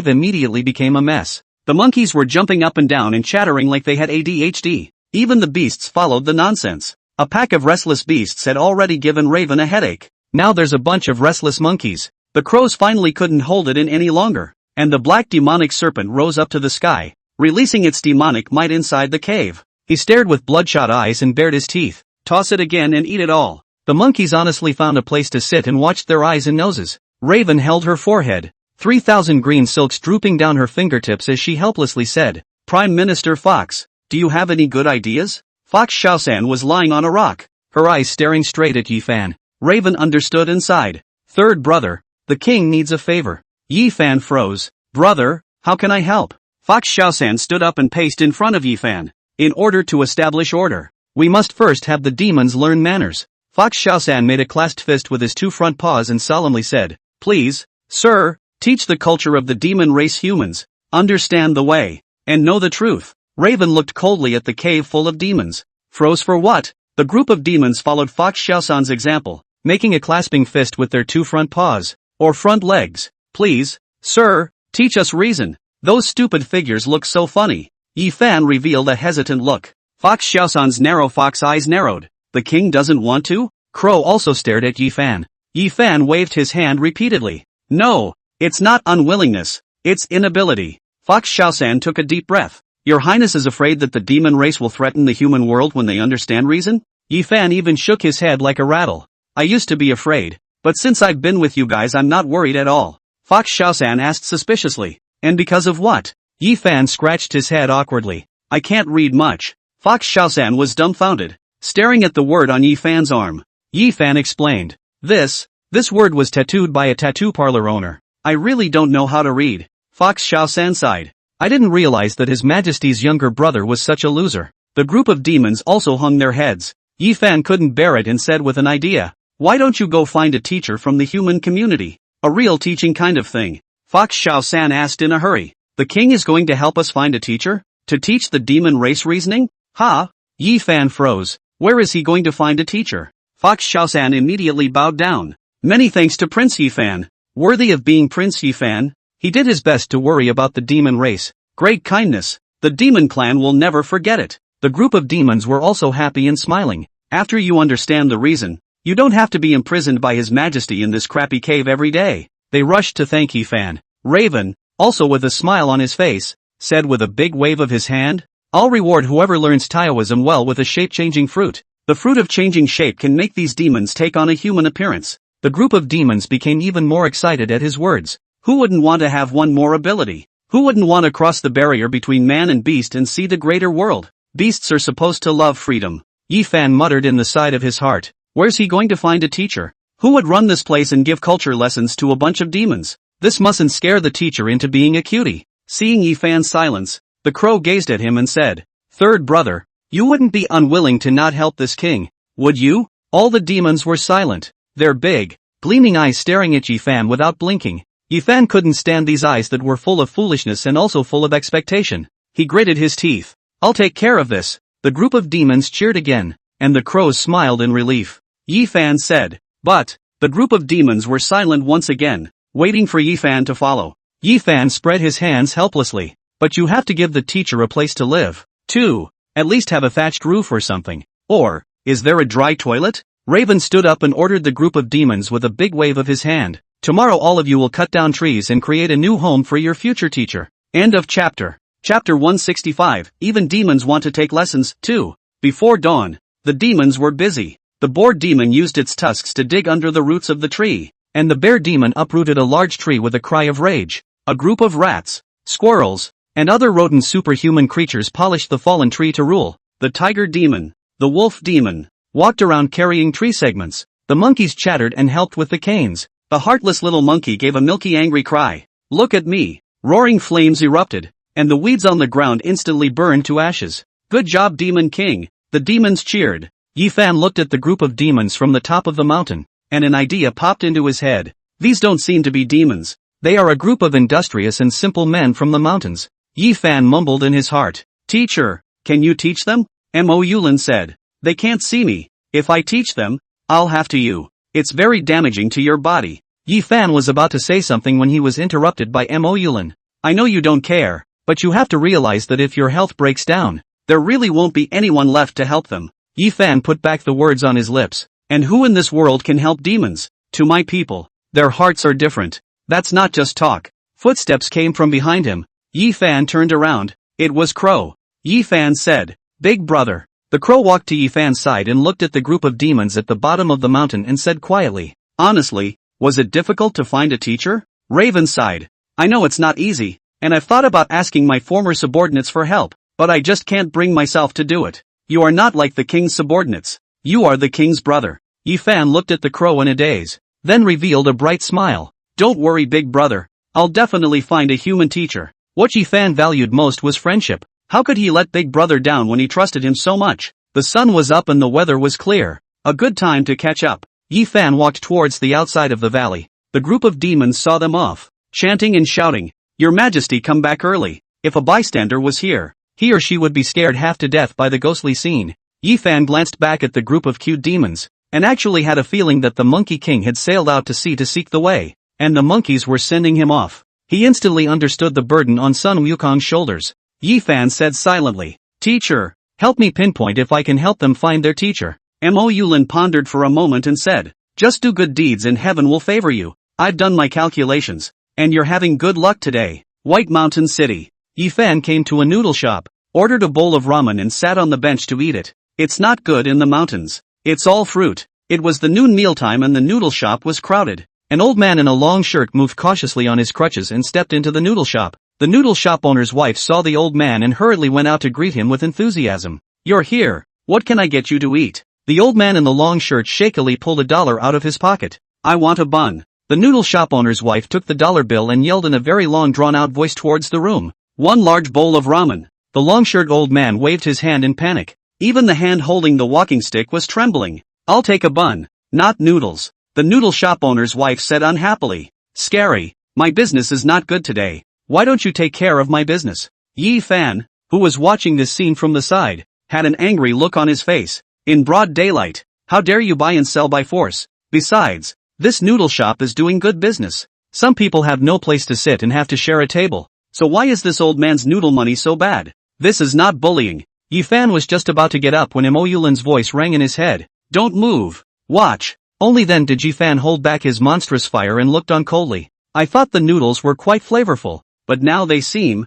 immediately became a mess. The monkeys were jumping up and down and chattering like they had ADHD. Even the beasts followed the nonsense. A pack of restless beasts had already given Raven a headache. Now there's a bunch of restless monkeys. The crows finally couldn't hold it in any longer, and the black demonic serpent rose up to the sky, releasing its demonic might inside the cave. He stared with bloodshot eyes and bared his teeth. Toss it again and eat it all. The monkeys honestly found a place to sit and watched their eyes and noses. Raven held her forehead, 3,000 green silks drooping down her fingertips as she helplessly said, Prime Minister Fox, do you have any good ideas? Fox Xiaosan was lying on a rock, her eyes staring straight at Yifan. Raven understood and sighed. Third brother, the king needs a favor. Yifan froze. Brother, how can I help? Fox Xiaosan stood up and paced in front of Yifan. In order to establish order, we must first have the demons learn manners. Fox Xiaosan made a clasped fist with his two front paws and solemnly said, Please, sir, teach the culture of the demon race humans, understand the way, and know the truth. Raven looked coldly at the cave full of demons. Froze for what? The group of demons followed Fox Xiaosan's example, making a clasping fist with their two front paws, or front legs. Please, sir, teach us reason. Those stupid figures look so funny. Yifan revealed a hesitant look. Fox Xiaosan's narrow fox eyes narrowed. The king doesn't want to? Crow also stared at Yifan. Yifan waved his hand repeatedly. No, it's not unwillingness, it's inability. Fox Xiaosan took a deep breath. Your Highness is afraid that the demon race will threaten the human world when they understand reason? Yifan even shook his head like a rattle. I used to be afraid, but since I've been with you guys I'm not worried at all. Fox Xiaosan asked suspiciously. And because of what? Yifan scratched his head awkwardly. I can't read much. Fox Xiaosan was dumbfounded, staring at the word on Yifan's arm. Yifan explained. This word was tattooed by a tattoo parlor owner. I really don't know how to read. Fox Xiaosan sighed. I didn't realize that His Majesty's younger brother was such a loser. The group of demons also hung their heads. Yifan couldn't bear it and said with an idea. Why don't you go find a teacher from the human community? A real teaching kind of thing. Fox Xiaosan asked in a hurry. The king is going to help us find a teacher? To teach the demon race reasoning? Ha! Yifan froze. Where is he going to find a teacher? Fox Xiaosan immediately bowed down. Many thanks to Prince Yifan. Worthy of being Prince Yifan, he did his best to worry about the demon race. Great kindness. The demon clan will never forget it. The group of demons were also happy and smiling. After you understand the reason, you don't have to be imprisoned by His Majesty in this crappy cave every day. They rushed to thank Yifan. Raven, also with a smile on his face, said with a big wave of his hand, I'll reward whoever learns Taoism well with a shape-changing fruit. The fruit of changing shape can make these demons take on a human appearance. The group of demons became even more excited at his words. Who wouldn't want to have one more ability? Who wouldn't want to cross the barrier between man and beast and see the greater world? Beasts are supposed to love freedom. Yifan muttered in the side of his heart. Where's he going to find a teacher? Who would run this place and give culture lessons to a bunch of demons? This mustn't scare the teacher into being a cutie. Seeing Yifan's silence, the crow gazed at him and said, Third brother, you wouldn't be unwilling to not help this king, would you? All the demons were silent, their big, gleaming eyes staring at Yifan without blinking. Yifan couldn't stand these eyes that were full of foolishness and also full of expectation. He gritted his teeth. I'll take care of this. The group of demons cheered again, and the crows smiled in relief. Yifan said, but, the group of demons were silent once again, waiting for Yifan to follow. Yifan spread his hands helplessly. But you have to give the teacher a place to live, too. At least have a thatched roof or something. Or, is there a dry toilet? Raven stood up and ordered the group of demons with a big wave of his hand. Tomorrow all of you will cut down trees and create a new home for your future teacher. End of chapter. Chapter 165. Even demons want to take lessons, too. Before dawn, the demons were busy. The boar demon used its tusks to dig under the roots of the tree, and the bear demon uprooted a large tree with a cry of rage. A group of rats, squirrels, and other rodent superhuman creatures polished the fallen tree to rule. The tiger demon, the wolf demon, walked around carrying tree segments. The monkeys chattered and helped with the canes. The heartless little monkey gave a milky angry cry. Look at me. Roaring flames erupted, and the weeds on the ground instantly burned to ashes. Good job, Demon King. The demons cheered. Yifan looked at the group of demons from the top of the mountain, and an idea popped into his head. These don't seem to be demons. They are a group of industrious and simple men from the mountains. Yifan mumbled in his heart. Teacher, can you teach them? Mo Yulin said. They can't see me. If I teach them, I'll have to you. It's very damaging to your body. Yifan was about to say something when he was interrupted by Mo Yulin. I know you don't care, but you have to realize that if your health breaks down, there really won't be anyone left to help them. Yifan put back the words on his lips. And who in this world can help demons? To my people. Their hearts are different. That's not just talk. Footsteps came from behind him. Yifan turned around. It was Crow. Yifan said, Big brother. The crow walked to Yifan's side and looked at the group of demons at the bottom of the mountain and said quietly, Honestly, was it difficult to find a teacher? Raven sighed. I know it's not easy, and I've thought about asking my former subordinates for help, but I just can't bring myself to do it. You are not like the king's subordinates. You are the king's brother. Yifan looked at the crow in a daze, then revealed a bright smile. Don't worry, big brother. I'll definitely find a human teacher. What Yifan valued most was friendship. How could he let Big Brother down when he trusted him so much? The sun was up and the weather was clear. A good time to catch up. Yifan walked towards the outside of the valley. The group of demons saw them off, chanting and shouting, Your Majesty, come back early. If a bystander was here, he or she would be scared half to death by the ghostly scene. Yifan glanced back at the group of cute demons, and actually had a feeling that the Monkey King had sailed out to sea to seek the way, and the monkeys were sending him off. He instantly understood the burden on Sun Wukong's shoulders. Yifan said silently, Teacher, help me pinpoint if I can help them find their teacher. Mo Yulin pondered for a moment and said, Just do good deeds and heaven will favor you. I've done my calculations, and you're having good luck today. White Mountain City. Yifan came to a noodle shop, ordered a bowl of ramen and sat on the bench to eat it. It's not good in the mountains. It's all fruit. It was the noon mealtime and the noodle shop was crowded. An old man in a long shirt moved cautiously on his crutches and stepped into the noodle shop. The noodle shop owner's wife saw the old man and hurriedly went out to greet him with enthusiasm. You're here. What can I get you to eat? The old man in the long shirt shakily pulled $1 out of his pocket. I want a bun. The noodle shop owner's wife took the dollar bill and yelled in a very long drawn-out voice towards the room. One large bowl of ramen. The long-shirt old man waved his hand in panic. Even the hand holding the walking stick was trembling. I'll take a bun, not noodles. The noodle shop owner's wife said unhappily. Scary. My business is not good today. Why don't you take care of my business? Yifan, who was watching this scene from the side, had an angry look on his face. In broad daylight, how dare you buy and sell by force? Besides, this noodle shop is doing good business. Some people have no place to sit and have to share a table. So why is this old man's noodle money so bad? This is not bullying. Yifan was just about to get up when Mo Yulin's voice rang in his head. Don't move. Watch. Only then did Yifan hold back his monstrous fire and looked on coldly. I thought the noodles were quite flavorful, but now they seem,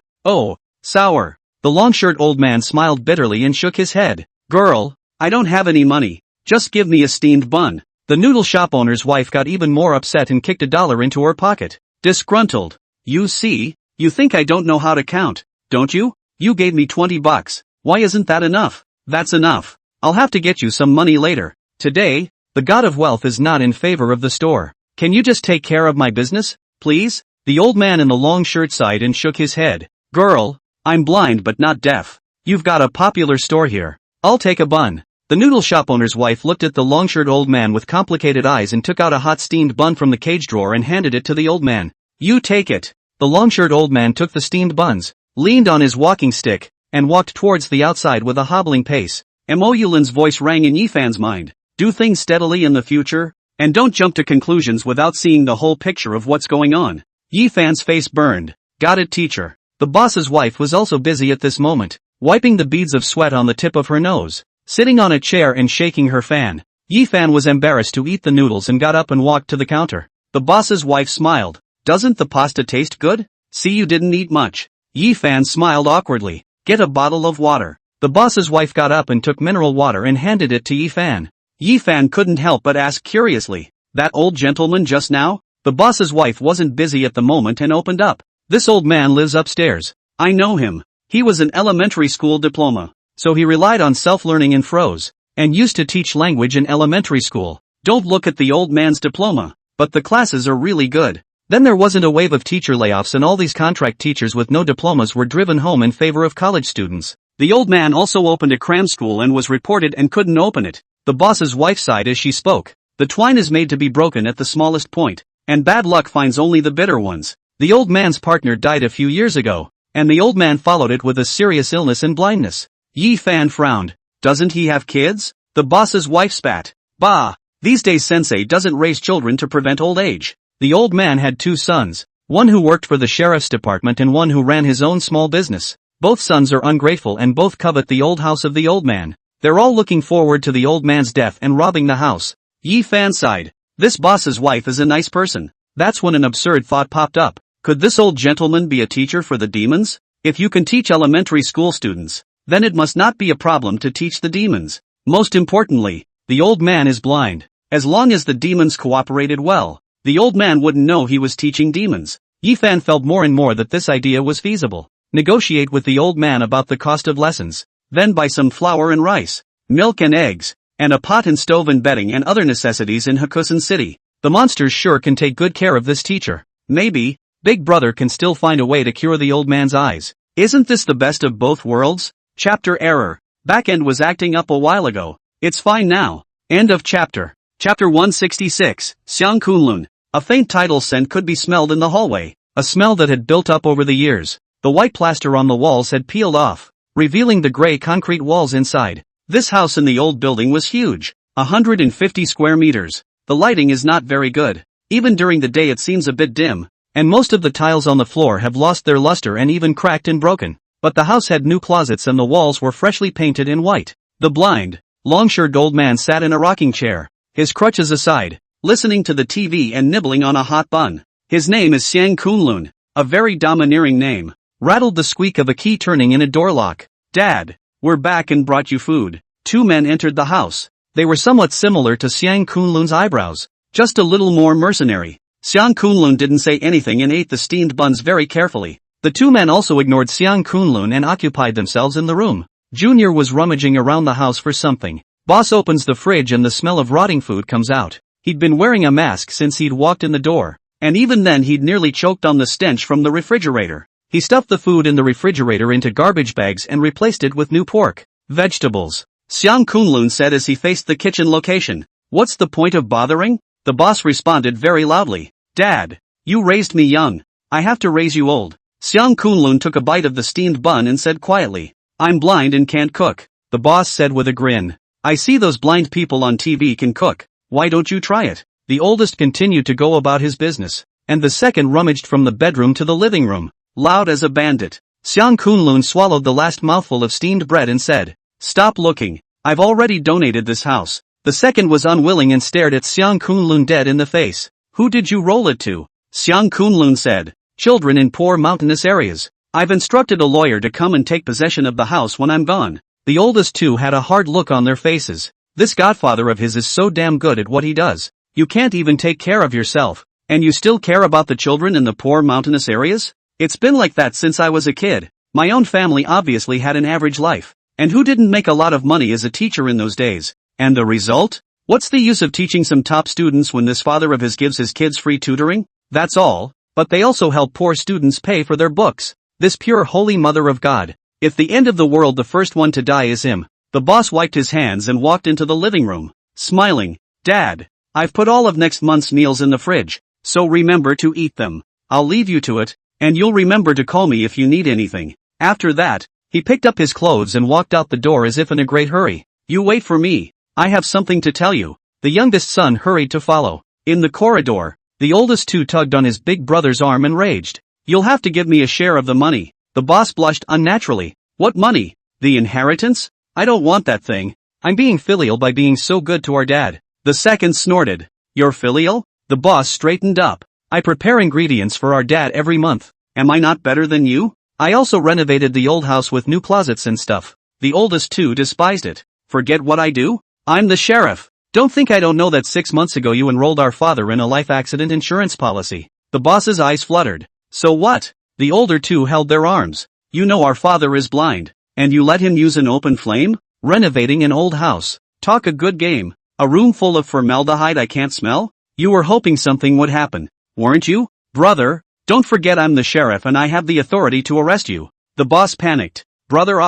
sour. The long-shirt old man smiled bitterly and shook his head. Girl, I don't have any money. Just give me a steamed bun. The noodle shop owner's wife got even more upset and kicked $1 into her pocket. Disgruntled. You see, you think I don't know how to count, don't you? You gave me $20. Why isn't that enough? That's enough. I'll have to get you some money later. Today, the god of wealth is not in favor of the store. Can you just take care of my business, please? The old man in the long shirt sighed and shook his head. Girl, I'm blind but not deaf. You've got a popular store here. I'll take a bun. The noodle shop owner's wife looked at the long-shirt old man with complicated eyes and took out a hot steamed bun from the cage drawer and handed it to the old man. You take it. The long-shirt old man took the steamed buns, leaned on his walking stick, and walked towards the outside with a hobbling pace. Mo Yulin's voice rang in Yifan's mind. Do things steadily in the future, and don't jump to conclusions without seeing the whole picture of what's going on. Yifan's face burned. Got it, teacher. The boss's wife was also busy at this moment, wiping the beads of sweat on the tip of her nose, sitting on a chair and shaking her fan. Yifan was embarrassed to eat the noodles and got up and walked to the counter. The boss's wife smiled. Doesn't the pasta taste good? See, you didn't eat much. Yifan smiled awkwardly. Get a bottle of water. The boss's wife got up and took mineral water and handed it to Yifan. Yifan couldn't help but ask curiously, that old gentleman just now? The boss's wife wasn't busy at the moment and opened up. This old man lives upstairs. I know him. He was an elementary school diploma, so he relied on self-learning and froze, and used to teach language in elementary school. Don't look at the old man's diploma, but the classes are really good. Then there wasn't a wave of teacher layoffs and all these contract teachers with no diplomas were driven home in favor of college students. The old man also opened a cram school and was reported and couldn't open it. The boss's wife sighed as she spoke. The twine is made to be broken at the smallest point, and bad luck finds only the bitter ones. The old man's partner died a few years ago, and the old man followed it with a serious illness and blindness. Yi Fan frowned. Doesn't he have kids? The boss's wife spat. Bah! These days sensei doesn't raise children to prevent old age. The old man had 2 sons, one who worked for the sheriff's department and one who ran his own small business. Both sons are ungrateful and both covet the old house of the old man. They're all looking forward to the old man's death and robbing the house. Yi Fan sighed. This boss's wife is a nice person. That's when an absurd thought popped up. Could this old gentleman be a teacher for the demons? If you can teach elementary school students, then it must not be a problem to teach the demons. Most importantly, the old man is blind. As long as the demons cooperated well, the old man wouldn't know he was teaching demons. Yi Fan felt more and more that this idea was feasible. Negotiate with the old man about the cost of lessons, then buy some flour and rice, milk and eggs, and a pot and stove and bedding and other necessities in Hakusen City. The monsters sure can take good care of this teacher. Maybe, Big Brother can still find a way to cure the old man's eyes. Isn't this the best of both worlds? Chapter error. Backend was acting up a while ago. It's fine now. End of chapter. Chapter 166, Xiang Kunlun. A faint tidal scent could be smelled in the hallway, a smell that had built up over the years. The white plaster on the walls had peeled off, revealing the gray concrete walls inside. This house in the old building was huge, 150 square meters. The lighting is not very good. Even during the day it seems a bit dim, and most of the tiles on the floor have lost their luster and even cracked and broken. But the house had new closets and the walls were freshly painted in white. The blind, long-shirted old man sat in a rocking chair, his crutches aside, listening to the TV and nibbling on a hot bun. His name is Xiang Kunlun, a very domineering name. Rattled the squeak of a key turning in a door lock. Dad, we're back and brought you food. 2 men entered the house. They were somewhat similar to Xiang Kunlun's eyebrows, just a little more mercenary. Xiang Kunlun didn't say anything and ate the steamed buns very carefully. The 2 men also ignored Xiang Kunlun and occupied themselves in the room. Junior was rummaging around the house for something. Boss opens the fridge and the smell of rotting food comes out. He'd been wearing a mask since he'd walked in the door, and even then he'd nearly choked on the stench from the refrigerator. He stuffed the food in the refrigerator into garbage bags and replaced it with new pork, vegetables. Xiang Kunlun said as he faced the kitchen location. What's the point of bothering? The boss responded very loudly. Dad, you raised me young. I have to raise you old. Xiang Kunlun took a bite of the steamed bun and said quietly, I'm blind and can't cook. The boss said with a grin. I see those blind people on TV can cook. Why don't you try it? The oldest continued to go about his business, and the second rummaged from the bedroom to the living room, loud as a bandit. Xiang Kunlun swallowed the last mouthful of steamed bread and said, Stop looking. I've already donated this house. The second was unwilling and stared at Xiang Kunlun dead in the face. Who did you roll it to? Xiang Kunlun said, Children in poor mountainous areas. I've instructed a lawyer to come and take possession of the house when I'm gone. The oldest 2 had a hard look on their faces. This godfather of his is so damn good at what he does. You can't even take care of yourself, and you still care about the children in the poor mountainous areas? It's been like that since I was a kid. My own family obviously had an average life. And who didn't make a lot of money as a teacher in those days? And the result? What's the use of teaching some top students when this father of his gives his kids free tutoring? That's all, but they also help poor students pay for their books. This pure holy mother of God. If the end of the world the first one to die is him. The boss wiped his hands and walked into the living room, smiling. Dad, I've put all of next month's meals in the fridge, so remember to eat them. I'll leave you to it, and you'll remember to call me if you need anything. After that, he picked up his clothes and walked out the door as if in a great hurry. You wait for me. I have something to tell you. The youngest son hurried to follow. In the corridor, the oldest 2 tugged on his big brother's arm and raged. You'll have to give me a share of the money. The boss blushed unnaturally. What money? The inheritance? I don't want that thing. I'm being filial by being so good to our dad. The second snorted. You're filial? The boss straightened up. I prepare ingredients for our dad every month. Am I not better than you? I also renovated the old house with new closets and stuff. The oldest 2 despised it. Forget what I do? I'm the sheriff. Don't think I don't know that 6 months ago you enrolled our father in a life accident insurance policy. The boss's eyes fluttered. So what? The older 2 held their arms. You know our father is blind. And you let him use an open flame? Renovating an old house. Talk a good game. A room full of formaldehyde I can't smell? You were hoping something would happen, weren't you? Brother, don't forget I'm the sheriff and I have the authority to arrest you. The boss panicked. Brother,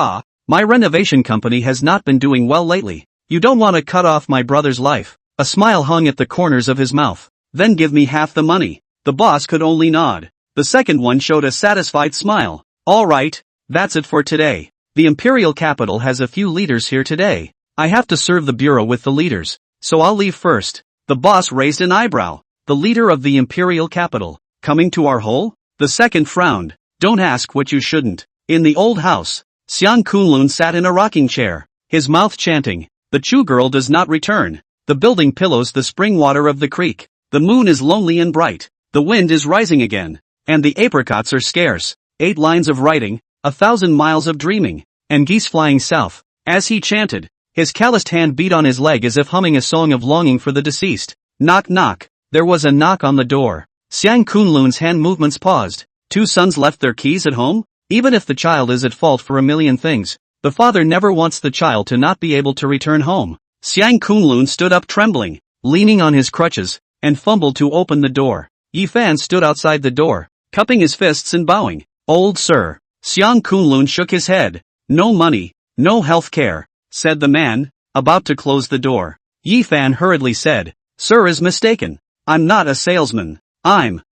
my renovation company has not been doing well lately. You don't want to cut off my brother's life. A smile hung at the corners of his mouth. Then give me half the money. The boss could only nod. The second one showed a satisfied smile. All right, that's it for today. The imperial capital has a few leaders here today. I have to serve the bureau with the leaders, so I'll leave first. The boss raised an eyebrow. The leader of the imperial capital, coming to our hole? The second frowned. Don't ask what you shouldn't. In the old house, Xiang Kunlun sat in a rocking chair, his mouth chanting, "The Chu girl does not return. The building pillows the spring water of the creek. The moon is lonely and bright. The wind is rising again. And the apricots are scarce. 8 lines of writing, 1,000 miles of dreaming, and geese flying south." As he chanted, his calloused hand beat on his leg as if humming a song of longing for the deceased. Knock knock. There was a knock on the door. Xiang Kunlun's hand movements paused. 2 sons left their keys at home? Even if the child is at fault for a million things, the father never wants the child to not be able to return home. Xiang Kunlun stood up trembling, leaning on his crutches, and fumbled to open the door. Yi Fan stood outside the door, cupping his fists and bowing. "Old sir." Xiang Kunlun shook his head. "No money, no health care," said the man, about to close the door. Yi Fan hurriedly said, "Sir is mistaken. I'm not a salesman.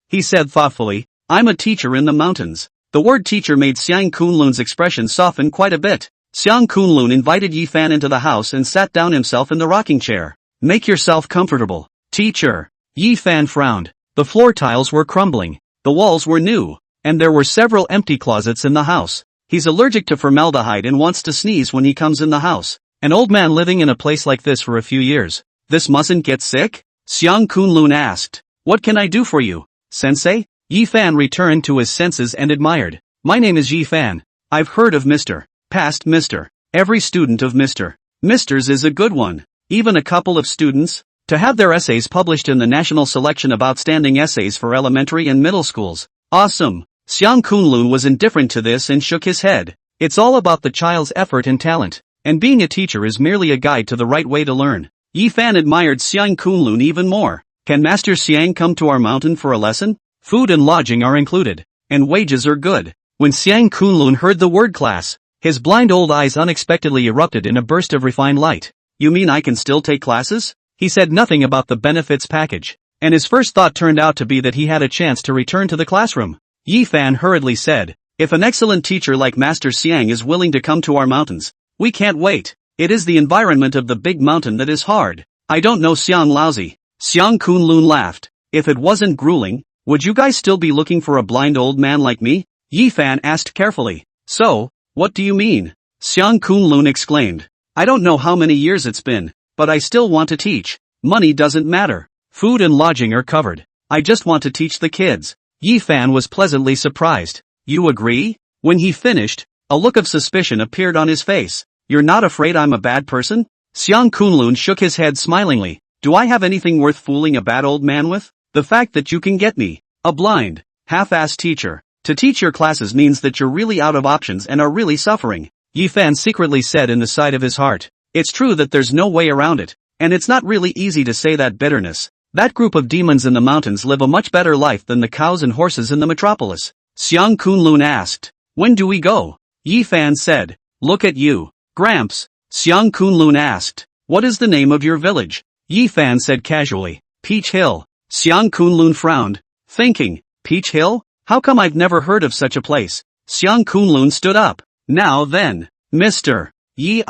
He said thoughtfully, "I'm a teacher in the mountains." The word teacher made Xiang Kunlun's expression soften quite a bit. Xiang Kunlun invited Yi Fan into the house and sat down himself in the rocking chair. "Make yourself comfortable, teacher." Yi Fan frowned. The floor tiles were crumbling, the walls were new, and there were several empty closets in the house. He's allergic to formaldehyde and wants to sneeze when he comes in the house. An old man living in a place like this for a few years. This mustn't get sick? Xiang Kunlun asked. "What can I do for you, sensei?" Yi Fan returned to his senses and admired. "My name is Yi Fan. I've heard of Mr. Past Mr. Every student of Mr. Misters is a good one. Even a couple of students, to have their essays published in the National Selection of Outstanding Essays for Elementary and Middle Schools. Awesome." Xiang Kunlun was indifferent to this and shook his head. It's all about the child's effort and talent, and being a teacher is merely a guide to the right way to learn. Yi Fan admired Xiang Kunlun even more. "Can Master Xiang come to our mountain for a lesson? Food and lodging are included, and wages are good." When Xiang Kunlun heard the word class, his blind old eyes unexpectedly erupted in a burst of refined light. "You mean I can still take classes?" He said nothing about the benefits package, and his first thought turned out to be that he had a chance to return to the classroom. Yi Fan hurriedly said, "If an excellent teacher like Master Xiang is willing to come to our mountains, we can't wait. It is the environment of the big mountain that is hard." "I don't know Xiang lousy." Xiang Kunlun laughed. "If it wasn't grueling, would you guys still be looking for a blind old man like me?" Yi Fan asked carefully. "So, what do you mean?" Xiang Kunlun exclaimed. "I don't know how many years it's been, but I still want to teach. Money doesn't matter. Food and lodging are covered. I just want to teach the kids." Yi Fan was pleasantly surprised. "You agree?" When he finished, a look of suspicion appeared on his face. "You're not afraid I'm a bad person?" Xiang Kunlun shook his head smilingly. "Do I have anything worth fooling a bad old man with? The fact that you can get me, a blind, half-assed teacher, to teach your classes means that you're really out of options and are really suffering." Yi Fan secretly said in the side of his heart. It's true that there's no way around it, and it's not really easy to say that bitterness. That group of demons in the mountains live a much better life than the cows and horses in the metropolis. Xiang Kunlun asked, "When do we go?" Yi Fan said, "Look at you, Gramps." Xiang Kunlun asked, "What is the name of your village?" Yi Fan said casually, "Peach Hill." Xiang Kunlun frowned, thinking, "Peach Hill? How come I've never heard of such a place?" Xiang Kunlun stood up. "Now then, Mr. Yi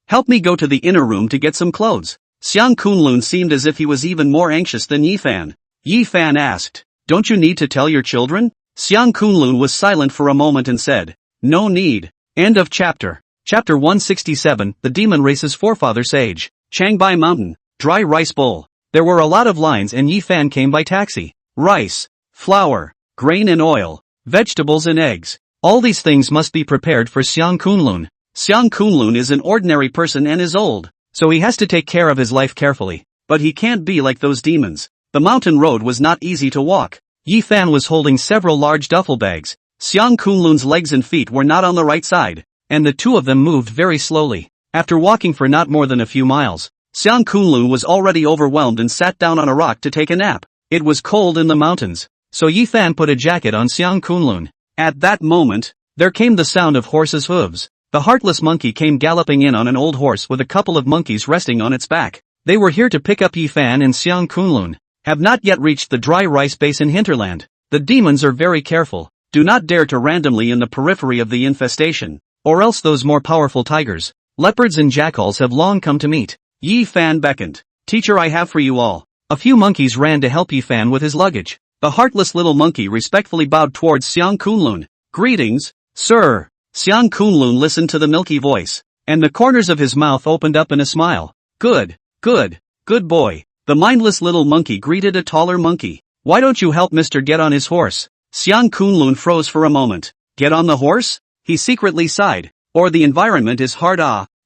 help me go to the inner room to get some clothes." Xiang Kunlun seemed as if he was even more anxious than Yi Fan. Yi Fan asked, "Don't you need to tell your children?" Xiang Kunlun was silent for a moment and said, "No need." End of chapter. Chapter 167, The Demon Race's Forefather Sage. Changbai Mountain, Dry Rice Bowl. There were a lot of lines and Yi Fan came by taxi. Rice, flour, grain and oil, vegetables and eggs. All these things must be prepared for Xiang Kunlun. Xiang Kunlun is an ordinary person and is old, so he has to take care of his life carefully. But he can't be like those demons. The mountain road was not easy to walk. Yi Fan was holding several large duffel bags. Xiang Kunlun's legs and feet were not on the right side, and the two of them moved very slowly. After walking for not more than a few miles, Xiang Kunlun was already overwhelmed and sat down on a rock to take a nap. It was cold in the mountains, so Yi Fan put a jacket on Xiang Kunlun. At that moment, there came the sound of horses' hooves. The heartless monkey came galloping in on an old horse with a couple of monkeys resting on its back. They were here to pick up Yi Fan and Xiang Kunlun. Have not yet reached the dry rice basin hinterland. The demons are very careful. Do not dare to randomly in the periphery of the infestation, or else those more powerful tigers, leopards and jackals have long come to meet. Yi Fan beckoned. Teacher, I have for you all. A few monkeys ran to help Yi Fan with his luggage. The heartless little monkey respectfully bowed towards Xiang Kunlun. Greetings, sir. Xiang Kunlun listened to the milky voice, and the corners of his mouth opened up in a smile. Good boy. The mindless little monkey greeted a taller monkey. Why don't you help Mr. get on his horse? Xiang Kunlun froze for a moment. Get on the horse? He secretly sighed. Or the environment is hard.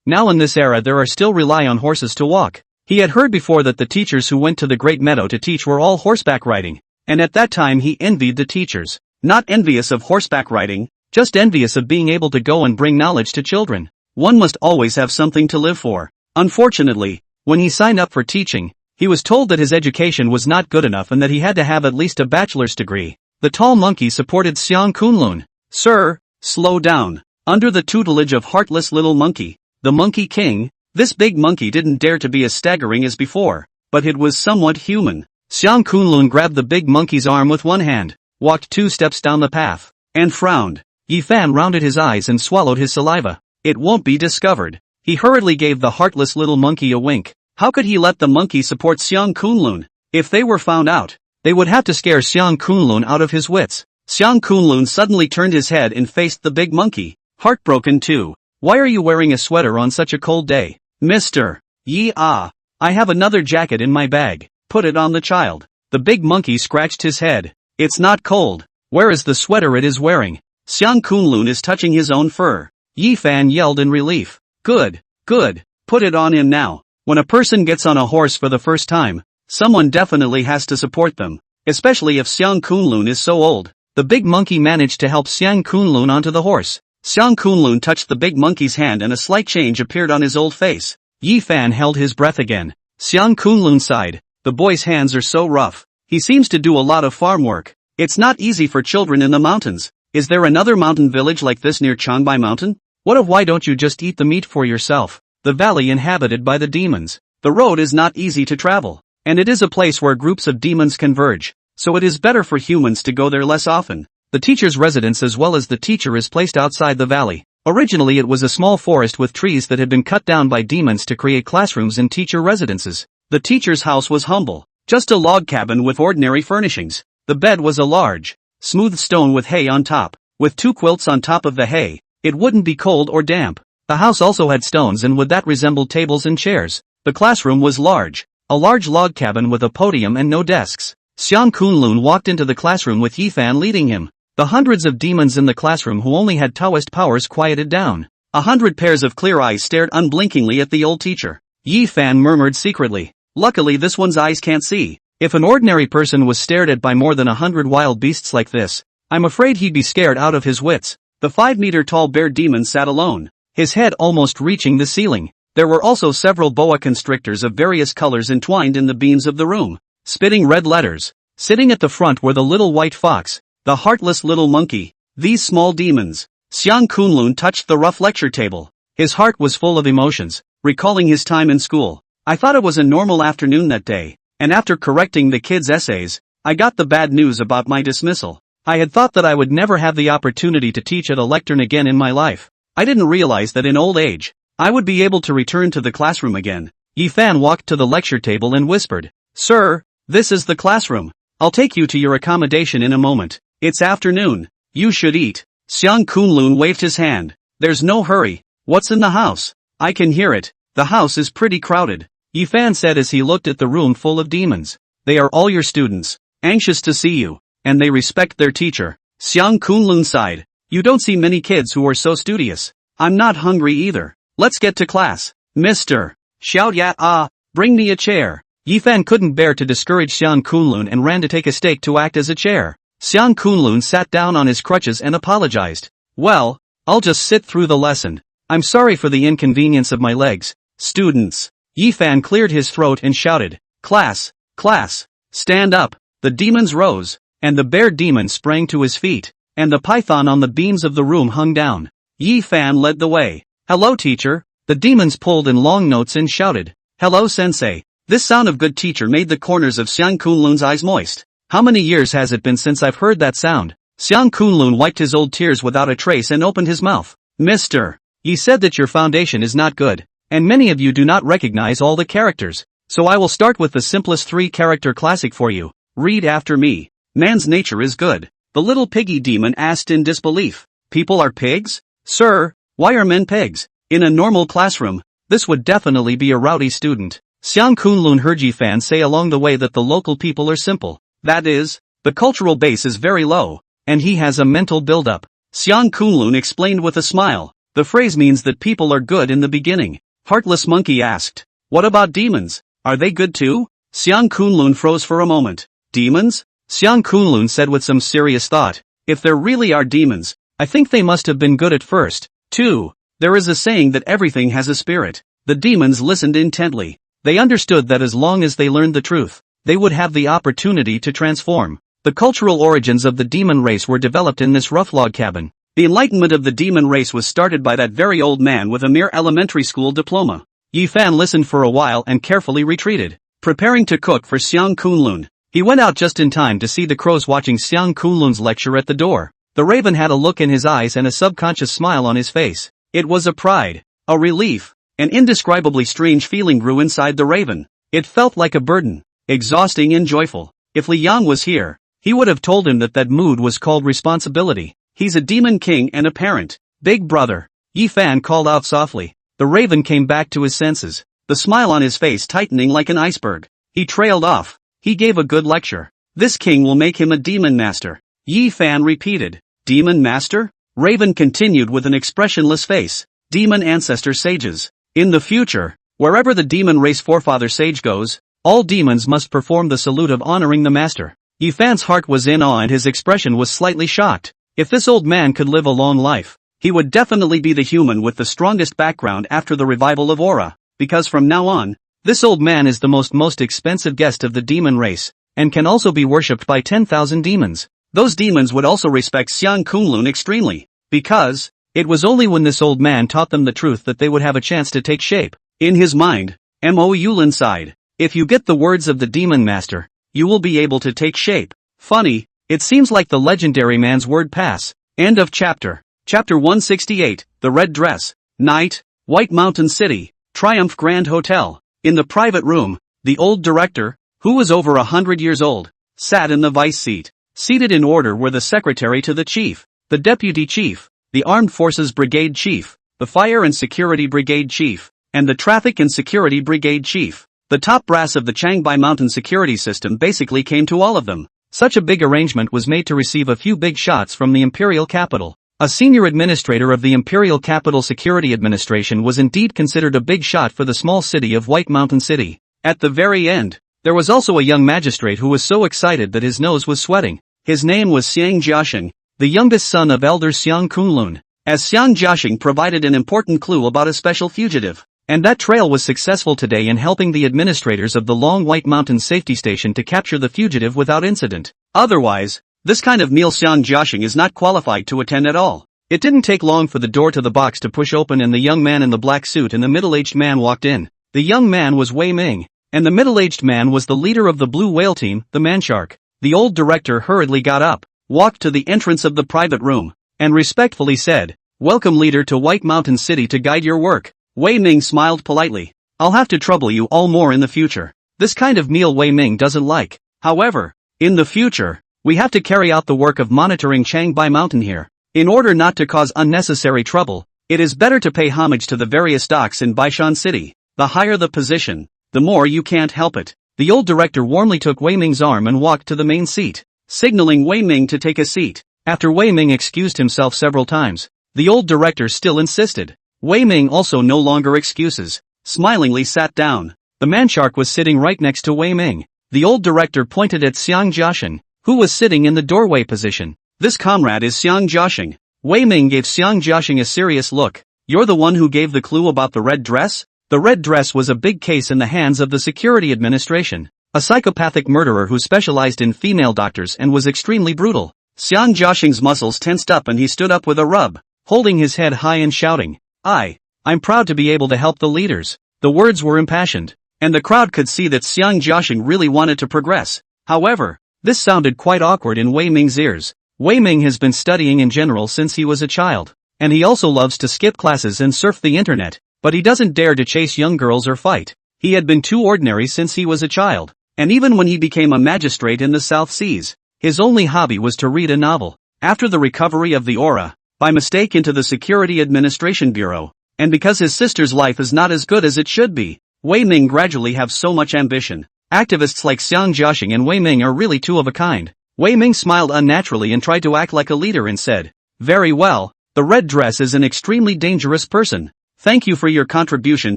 Now in this era there are still rely on horses to walk. He had heard before that the teachers who went to the great meadow to teach were all horseback riding. And at that time he envied the teachers. Not envious of horseback riding, just envious of being able to go and bring knowledge to children. One must always have something to live for. Unfortunately, when he signed up for teaching, he was told that his education was not good enough and that he had to have at least a bachelor's degree. The tall monkey supported Xiang Kunlun. Sir, slow down. Under the tutelage of heartless little monkey, the Monkey King, this big monkey didn't dare to be as staggering as before, but it was somewhat human. Xiang Kunlun grabbed the big monkey's arm with one hand, walked 2 steps down the path, and frowned. Yi Fan rounded his eyes and swallowed his saliva. It won't be discovered. He hurriedly gave the heartless little monkey a wink. How could he let the monkey support Xiang Kunlun? If they were found out, they would have to scare Xiang Kunlun out of his wits. Xiang Kunlun suddenly turned his head and faced the big monkey, heartbroken too. Why are you wearing a sweater on such a cold day? Mr. Yi, I have another jacket in my bag. Put it on the child. The big monkey scratched his head. It's not cold. Where is the sweater it is wearing? Xiang Kunlun is touching his own fur. Yi Fan yelled in relief. Good. Put it on him now. When a person gets on a horse for the first time, someone definitely has to support them, especially if Xiang Kunlun is so old. The big monkey managed to help Xiang Kunlun onto the horse. Xiang Kunlun touched the big monkey's hand and a slight change appeared on his old face. Yi Fan held his breath again. Xiang Kunlun sighed. The boy's hands are so rough. He seems to do a lot of farm work. It's not easy for children in the mountains. Is there another mountain village like this near Changbai Mountain? Why don't you just eat the meat for yourself? The valley inhabited by the demons. The road is not easy to travel, and it is a place where groups of demons converge, so it is better for humans to go there less often. The teacher's residence as well as the teacher is placed outside the valley. Originally it was a small forest with trees that had been cut down by demons to create classrooms and teacher residences. The teacher's house was humble, just a log cabin with ordinary furnishings. The bed was a large, smooth stone with hay on top, with 2 quilts on top of the hay. It wouldn't be cold or damp. The house also had stones and wood that resembled tables and chairs. The classroom was large, a large log cabin with a podium and no desks. Xiang Kunlun walked into the classroom with Yi Fan leading him. The hundreds of demons in the classroom who only had Taoist powers quieted down. 100 pairs of clear eyes stared unblinkingly at the old teacher. Yi Fan murmured secretly. Luckily this one's eyes can't see. If an ordinary person was stared at by more than 100 wild beasts like this, I'm afraid he'd be scared out of his wits. The 5-meter-tall bear demon sat alone, his head almost reaching the ceiling. There were also several boa constrictors of various colors entwined in the beams of the room, spitting red letters. Sitting at the front were the little white fox, the heartless little monkey, these small demons. Xiang Kunlun touched the rough lecture table. His heart was full of emotions, recalling his time in school. I thought it was a normal afternoon that day, and after correcting the kids' essays, I got the bad news about my dismissal. I had thought that I would never have the opportunity to teach at a lectern again in my life. I didn't realize that in old age, I would be able to return to the classroom again. Yi Fan walked to the lecture table and whispered, Sir, this is the classroom. I'll take you to your accommodation in a moment. It's afternoon. You should eat. Xiang Kunlun waved his hand. There's no hurry. What's in the house? I can hear it. The house is pretty crowded. Yi Fan said as he looked at the room full of demons. They are all your students, anxious to see you, and they respect their teacher. Xiang Kunlun sighed. You don't see many kids who are so studious. I'm not hungry either. Let's get to class. Mr. Xiao Ya, bring me a chair. Yi Fan couldn't bear to discourage Xiang Kunlun and ran to take a stake to act as a chair. Xiang Kunlun sat down on his crutches and apologized. Well, I'll just sit through the lesson. I'm sorry for the inconvenience of my legs. Students, Yi Fan cleared his throat and shouted, "Class! Class! Stand up!" The demons rose, and the bear demon sprang to his feet, and the python on the beams of the room hung down. Yi Fan led the way. "Hello, teacher." The demons pulled in long notes and shouted, "Hello, sensei." This sound of good teacher made the corners of Xiang Kunlun's eyes moist. How many years has it been since I've heard that sound? Xiang Kunlun wiped his old tears without a trace and opened his mouth. "Mister, ye said that your foundation is not good, and many of you do not recognize all the characters, so I will start with the simplest 3-character classic for you. Read after me. Man's nature is good." The little piggy demon asked in disbelief. "People are pigs? Sir, why are men pigs?" In a normal classroom, this would definitely be a rowdy student. Xiang Kunlun heard Yi Fan say along the way that the local people are simple. That is, the cultural base is very low, and he has a mental build-up. Xiang Kunlun explained with a smile. The phrase means that people are good in the beginning. Heartless Monkey asked, "What about demons? Are they good too?" Xiang Kunlun froze for a moment. "Demons?" Xiang Kunlun said with some serious thought. "If there really are demons, I think they must have been good at first, too. There is a saying that everything has a spirit." The demons listened intently. They understood that as long as they learned the truth, they would have the opportunity to transform. The cultural origins of the demon race were developed in this rough log cabin. The enlightenment of the demon race was started by that very old man with a mere elementary school diploma. Yi Fan listened for a while and carefully retreated, preparing to cook for Xiang Kunlun. He went out just in time to see the crows watching Xiang Kunlun's lecture at the door. The raven had a look in his eyes and a subconscious smile on his face. It was a pride, a relief, an indescribably strange feeling grew inside the raven. It felt like a burden, exhausting and joyful. If Li Yang was here, he would have told him that that mood was called responsibility. He's a demon king and a parent. "Big brother," Yi Fan called out softly. The raven came back to his senses, the smile on his face tightening like an iceberg. He trailed off. He gave a good lecture. "This king will make him a demon master." Yi Fan repeated. "Demon master?" Raven continued with an expressionless face. "Demon ancestor sages. In the future, wherever the demon race forefather sage goes, all demons must perform the salute of honoring the master." Yi Fan's heart was in awe and his expression was slightly shocked. If this old man could live a long life, he would definitely be the human with the strongest background after the revival of Aura, because from now on, this old man is the most expensive guest of the demon race, and can also be worshipped by 10,000 demons. Those demons would also respect Xiang Kunlun extremely, because it was only when this old man taught them the truth that they would have a chance to take shape. In his mind, Mo Yulin sighed. If you get the words of the demon master, you will be able to take shape. Funny, it seems like the legendary man's word pass. End of chapter. Chapter 168, The Red Dress. Night, White Mountain City, Triumph Grand Hotel. In the private room, the old director, who was over 100 years old, sat in the vice seat. Seated in order were the secretary to the chief, the deputy chief, the armed forces brigade chief, the fire and security brigade chief, and the traffic and security brigade chief. The top brass of the Changbai Mountain security system basically came to all of them. Such a big arrangement was made to receive a few big shots from the imperial capital. A senior administrator of the Imperial Capital Security Administration was indeed considered a big shot for the small city of White Mountain City. At the very end, there was also a young magistrate who was so excited that his nose was sweating. His name was Xiang Jiaxing, the youngest son of elder Xiang Kunlun. As Xiang Jiaxing provided an important clue about a special fugitive, and that trail was successful today in helping the administrators of the Long White Mountain Safety Station to capture the fugitive without incident. Otherwise, this kind of meal Xiang Jiaxing is not qualified to attend at all. It didn't take long for the door to the box to push open and the young man in the black suit and the middle-aged man walked in. The young man was Wei Ming, and the middle-aged man was the leader of the Blue Whale team, the Manshark. The old director hurriedly got up, walked to the entrance of the private room, and respectfully said, "Welcome leader to White Mountain City to guide your work." Wei Ming smiled politely. "I'll have to trouble you all more in the future." This kind of meal Wei Ming doesn't like. However, in the future, we have to carry out the work of monitoring Changbai Mountain here. In order not to cause unnecessary trouble, it is better to pay homage to the various docks in Baishan City. The higher the position, the more you can't help it. The old director warmly took Wei Ming's arm and walked to the main seat, signaling Wei Ming to take a seat. After Wei Ming excused himself several times, the old director still insisted. Wei Ming also no longer excuses, smilingly sat down. The Manshark was sitting right next to Wei Ming. The old director pointed at Xiang Jiaxing, who was sitting in the doorway position. "This comrade is Xiang Jiaxing." Wei Ming gave Xiang Jiaxing a serious look. "You're the one who gave the clue about the red dress?" The red dress was a big case in the hands of the security administration. A psychopathic murderer who specialized in female doctors and was extremely brutal. Xiang Jiaxing's muscles tensed up and he stood up with a rub, holding his head high and shouting, I'm proud to be able to help the leaders. The words were impassioned, and the crowd could see that Xiang Jiaxing really wanted to progress. However, this sounded quite awkward in Wei Ming's ears. Wei Ming has been studying in general since he was a child, and he also loves to skip classes and surf the internet, but he doesn't dare to chase young girls or fight. He had been too ordinary since he was a child, and even when he became a magistrate in the South Seas, his only hobby was to read a novel. After the recovery of the aura, by mistake into the Security Administration Bureau, and because his sister's life is not as good as it should be, Wei Ming gradually have so much ambition. Activists like Xiang Jiaxing and Wei Ming are really two of a kind. Wei Ming smiled unnaturally and tried to act like a leader and said, very well, the red dress is an extremely dangerous person. Thank you for your contribution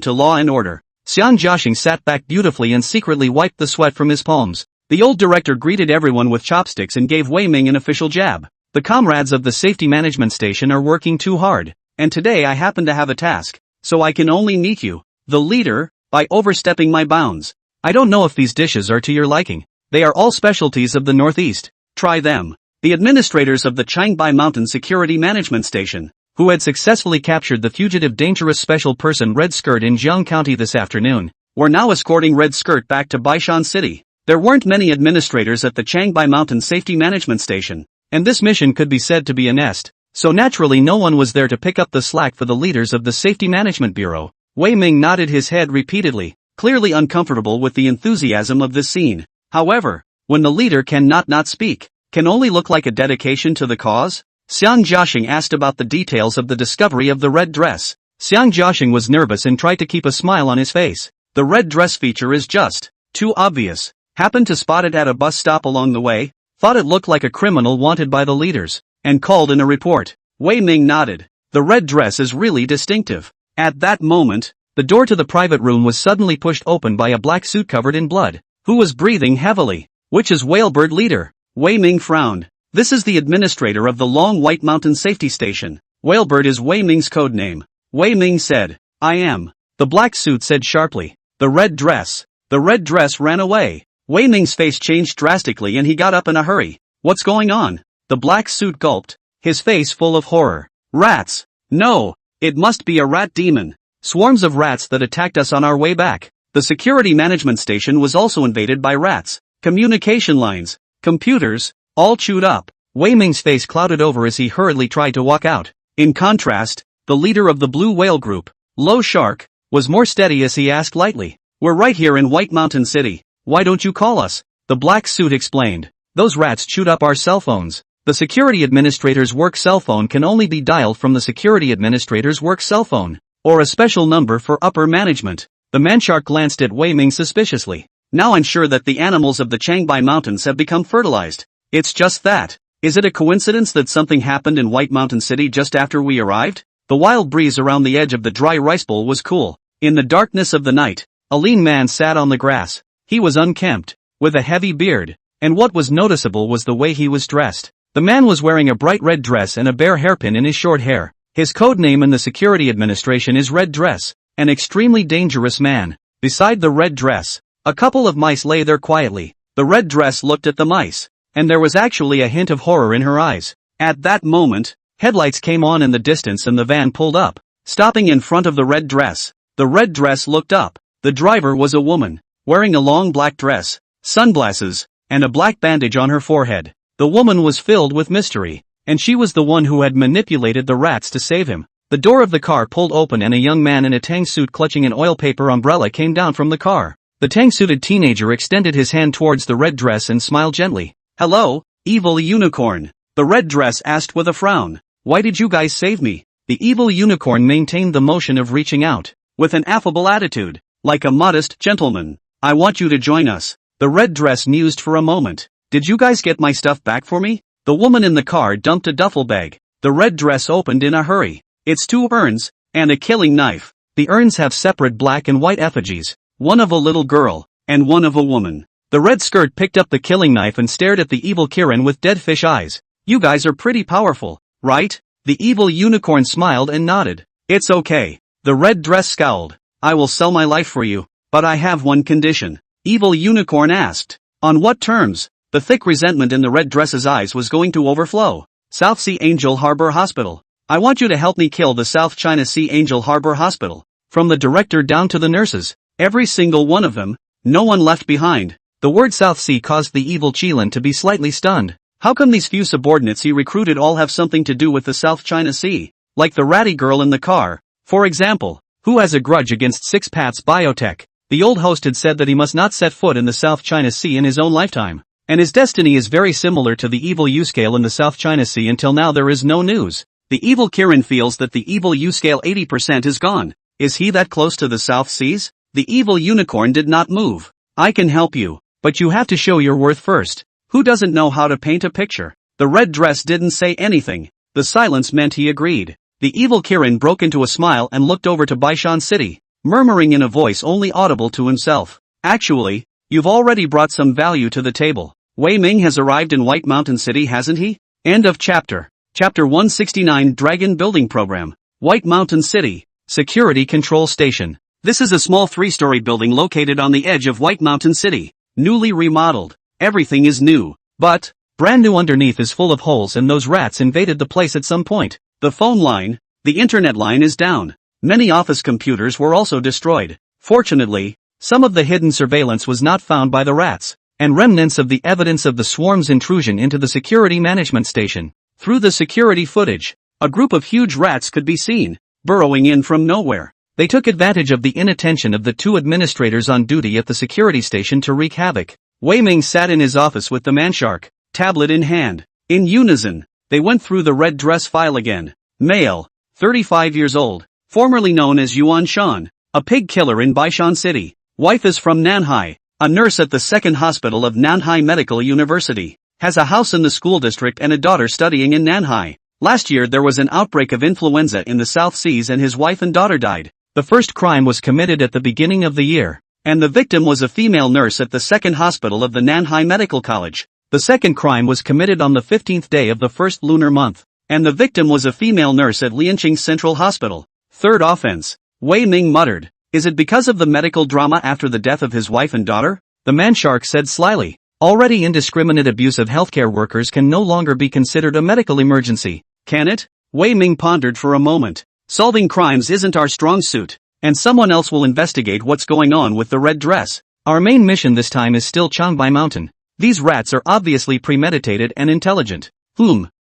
to law and order. Xiang Jiaxing sat back beautifully and secretly wiped the sweat from his palms. The old director greeted everyone with chopsticks and gave Wei Ming an official jab. The comrades of the safety management station are working too hard, and today I happen to have a task, so I can only meet you, the leader, by overstepping my bounds. I don't know if these dishes are to your liking. They are all specialties of the Northeast. Try them. The administrators of the Changbai Mountain Security Management Station, who had successfully captured the fugitive dangerous special person Red Skirt in Jiang County this afternoon, were now escorting Red Skirt back to Baishan City. There weren't many administrators at the Changbai Mountain Safety Management Station, and this mission could be said to be a nest, so naturally no one was there to pick up the slack for the leaders of the Safety Management Bureau. Wei Ming nodded his head repeatedly, clearly uncomfortable with the enthusiasm of this scene. However, when the leader can not speak, can only look like a dedication to the cause? Xiang Jiaxing asked about the details of the discovery of the red dress. Xiang Jiaxing was nervous and tried to keep a smile on his face. The red dress feature is just too obvious. Happened to spot it at a bus stop along the way, thought it looked like a criminal wanted by the leaders, and called in a report. Wei Ming nodded. The red dress is really distinctive. At that moment, the door to the private room was suddenly pushed open by a black suit covered in blood, who was breathing heavily. Which is Whalebird leader? Wei Ming frowned. This is the administrator of the Long White Mountain Safety Station. Whalebird is Wei Ming's code name. Wei Ming said, I am. The black suit said sharply. The red dress. The red dress ran away. Wei Ming's face changed drastically and he got up in a hurry. What's going on? The black suit gulped, his face full of horror. Rats. No, it must be a rat demon. Swarms of rats that attacked us on our way back. The security management station was also invaded by rats. Communication lines, computers, all chewed up. Wei Ming's face clouded over as he hurriedly tried to walk out. In contrast, the leader of the Blue Whale Group, Lo Shark, was more steady as he asked lightly. We're right here in White Mountain City. Why don't you call us? The black suit explained. Those rats chewed up our cell phones. The security administrator's work cell phone can only be dialed from the security administrator's work cell phone, or a special number for upper management. The manshark glanced at Wei Ming suspiciously. Now I'm sure that the animals of the Changbai Mountains have become fertilized. It's just that. Is it a coincidence that something happened in White Mountain City just after we arrived? The wild breeze around the edge of the dry rice bowl was cool. In the darkness of the night, a lean man sat on the grass. He was unkempt, with a heavy beard, and what was noticeable was the way he was dressed. The man was wearing a bright red dress and a bare hairpin in his short hair. His code name in the security administration is Red Dress, an extremely dangerous man. Beside the red dress, a couple of mice lay there quietly. The red dress looked at the mice, and there was actually a hint of horror in her eyes. At that moment, headlights came on in the distance and the van pulled up, stopping in front of the red dress. The red dress looked up. The driver was a woman, wearing a long black dress, sunglasses, and a black bandage on her forehead. The woman was filled with mystery, and she was the one who had manipulated the rats to save him. The door of the car pulled open and a young man in a tang suit clutching an oil paper umbrella came down from the car. The tang-suited teenager extended his hand towards the red dress and smiled gently. Hello, evil unicorn. The red dress asked with a frown. Why did you guys save me? The evil unicorn maintained the motion of reaching out, with an affable attitude, like a modest gentleman. I want you to join us. The red dress mused for a moment. Did you guys get my stuff back for me? The woman in the car dumped a duffel bag. The red dress opened in a hurry. It's 2 urns, and a killing knife. The urns have separate black and white effigies, one of a little girl, and one of a woman. The red skirt picked up the killing knife and stared at the evil Kirin with dead fish eyes. You guys are pretty powerful, right? The evil unicorn smiled and nodded. It's okay. The red dress scowled. I will sell my life for you, but I have one condition. Evil Unicorn asked. On what terms? The thick resentment in the red dress's eyes was going to overflow. South Sea Angel Harbor Hospital. I want you to help me kill the South China Sea Angel Harbor Hospital. From the director down to the nurses, every single one of them, no one left behind. The word South Sea caused the evil Qilin to be slightly stunned. How come these few subordinates he recruited all have something to do with the South China Sea? Like the ratty girl in the car, for example, who has a grudge against Six Paths Biotech. The old host had said that he must not set foot in the South China Sea in his own lifetime. And his destiny is very similar to the evil U-scale in the South China Sea. Until now there is no news. The evil Kirin feels that the evil U-scale 80% is gone. Is he that close to the South Seas? The evil unicorn did not move. I can help you, but you have to show your worth first. Who doesn't know how to paint a picture? The red dress didn't say anything. The silence meant he agreed. The evil Kirin broke into a smile and looked over to Baishan City, murmuring in a voice only audible to himself. Actually, you've already brought some value to the table. Wei Ming has arrived in White Mountain City, hasn't he? End of chapter. Chapter 169 Dragon Building Program. White Mountain City. Security Control Station. This is a small 3-story building located on the edge of White Mountain City. Newly remodeled. Everything is new. But, brand new underneath is full of holes, and those rats invaded the place at some point. The phone line, the internet line is down. Many office computers were also destroyed. Fortunately, some of the hidden surveillance was not found by the rats, and remnants of the evidence of the swarm's intrusion into the security management station. Through the security footage, a group of huge rats could be seen, burrowing in from nowhere. They took advantage of the inattention of the 2 administrators on duty at the security station to wreak havoc. Wei Ming sat in his office with the manshark tablet in hand. In unison, they went through the red dress file again. Male, 35 years old, formerly known as Yuan Shan, a pig killer in Baishan City. Wife is from Nanhai, a nurse at the 2nd hospital of Nanhai Medical University. Has a house in the school district and a daughter studying in Nanhai. Last year there was an outbreak of influenza in the South Seas and his wife and daughter died. The first crime was committed at the beginning of the year, and the victim was a female nurse at the 2nd hospital of the Nanhai Medical College. The second crime was committed on the 15th day of the first lunar month, and the victim was a female nurse at Lianqing Central Hospital. Third offense. Wei Ming muttered. Is it because of the medical drama after the death of his wife and daughter? The manshark said slyly. Already indiscriminate abuse of healthcare workers can no longer be considered a medical emergency, can it? Wei Ming pondered for a moment. Solving crimes isn't our strong suit, and someone else will investigate what's going on with the red dress. Our main mission this time is still Changbai Mountain. These rats are obviously premeditated and intelligent.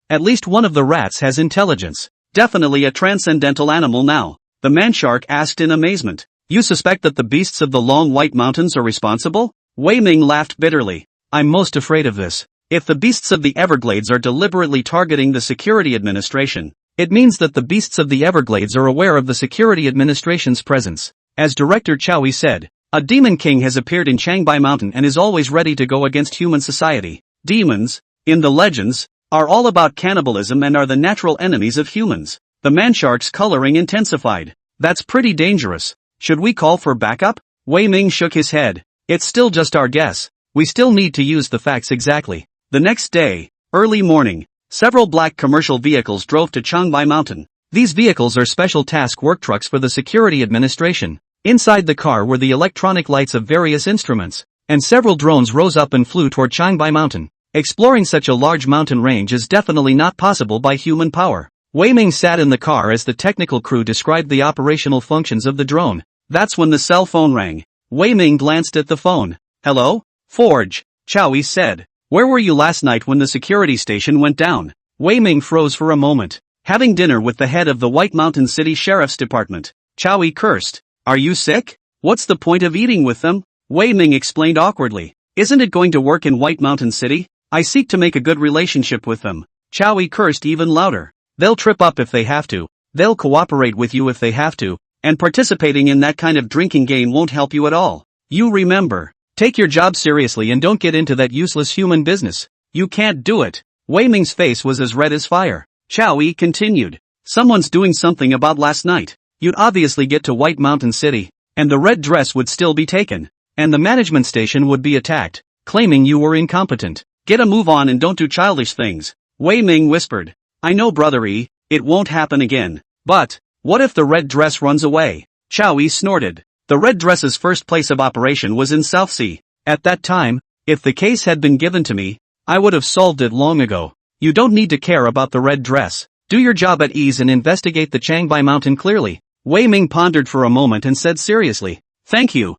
At least one of the rats has intelligence. Definitely a transcendental animal now. The manshark asked in amazement. You suspect that the beasts of the long white mountains are responsible? Wei Ming laughed bitterly. I'm most afraid of this. If the beasts of the Everglades are deliberately targeting the security administration, it means that the beasts of the Everglades are aware of the security administration's presence. As Director Chowie said, a demon king has appeared in Changbai Mountain and is always ready to go against human society. Demons, in the legends, are all about cannibalism and are the natural enemies of humans. The manshark's coloring intensified. That's pretty dangerous. Should we call for backup? Wei Ming shook his head. It's still just our guess. We still need to use the facts exactly. The next day, early morning, several black commercial vehicles drove to Changbai Mountain. These vehicles are special task work trucks for the security administration. Inside the car were the electronic lights of various instruments, and several drones rose up and flew toward Changbai Mountain. Exploring such a large mountain range is definitely not possible by human power. Wei Ming sat in the car as the technical crew described the operational functions of the drone. That's when the cell phone rang. Wei Ming glanced at the phone. Hello? Forge, Chowie said. Where were you last night when the security station went down? Wei Ming froze for a moment. Having dinner with the head of the White Mountain City Sheriff's Department. Chowie cursed. Are you sick? What's the point of eating with them? Wei Ming explained awkwardly. Isn't it going to work in White Mountain City? I seek to make a good relationship with them. Chowie cursed even louder. They'll trip up if they have to. They'll cooperate with you if they have to. And participating in that kind of drinking game won't help you at all. You remember. Take your job seriously and don't get into that useless human business. You can't do it. Wei Ming's face was as red as fire. Chowie continued. Someone's doing something about last night. You'd obviously get to White Mountain City, and the red dress would still be taken, and the management station would be attacked, claiming you were incompetent. Get a move on and don't do childish things. Wei Ming whispered. I know, brother E, it won't happen again. But, what if the red dress runs away? Chowie snorted. The red dress's first place of operation was in South Sea. At that time, if the case had been given to me, I would have solved it long ago. You don't need to care about the red dress. Do your job at ease and investigate the Changbai Mountain clearly. Wei Ming pondered for a moment and said seriously, "Thank you,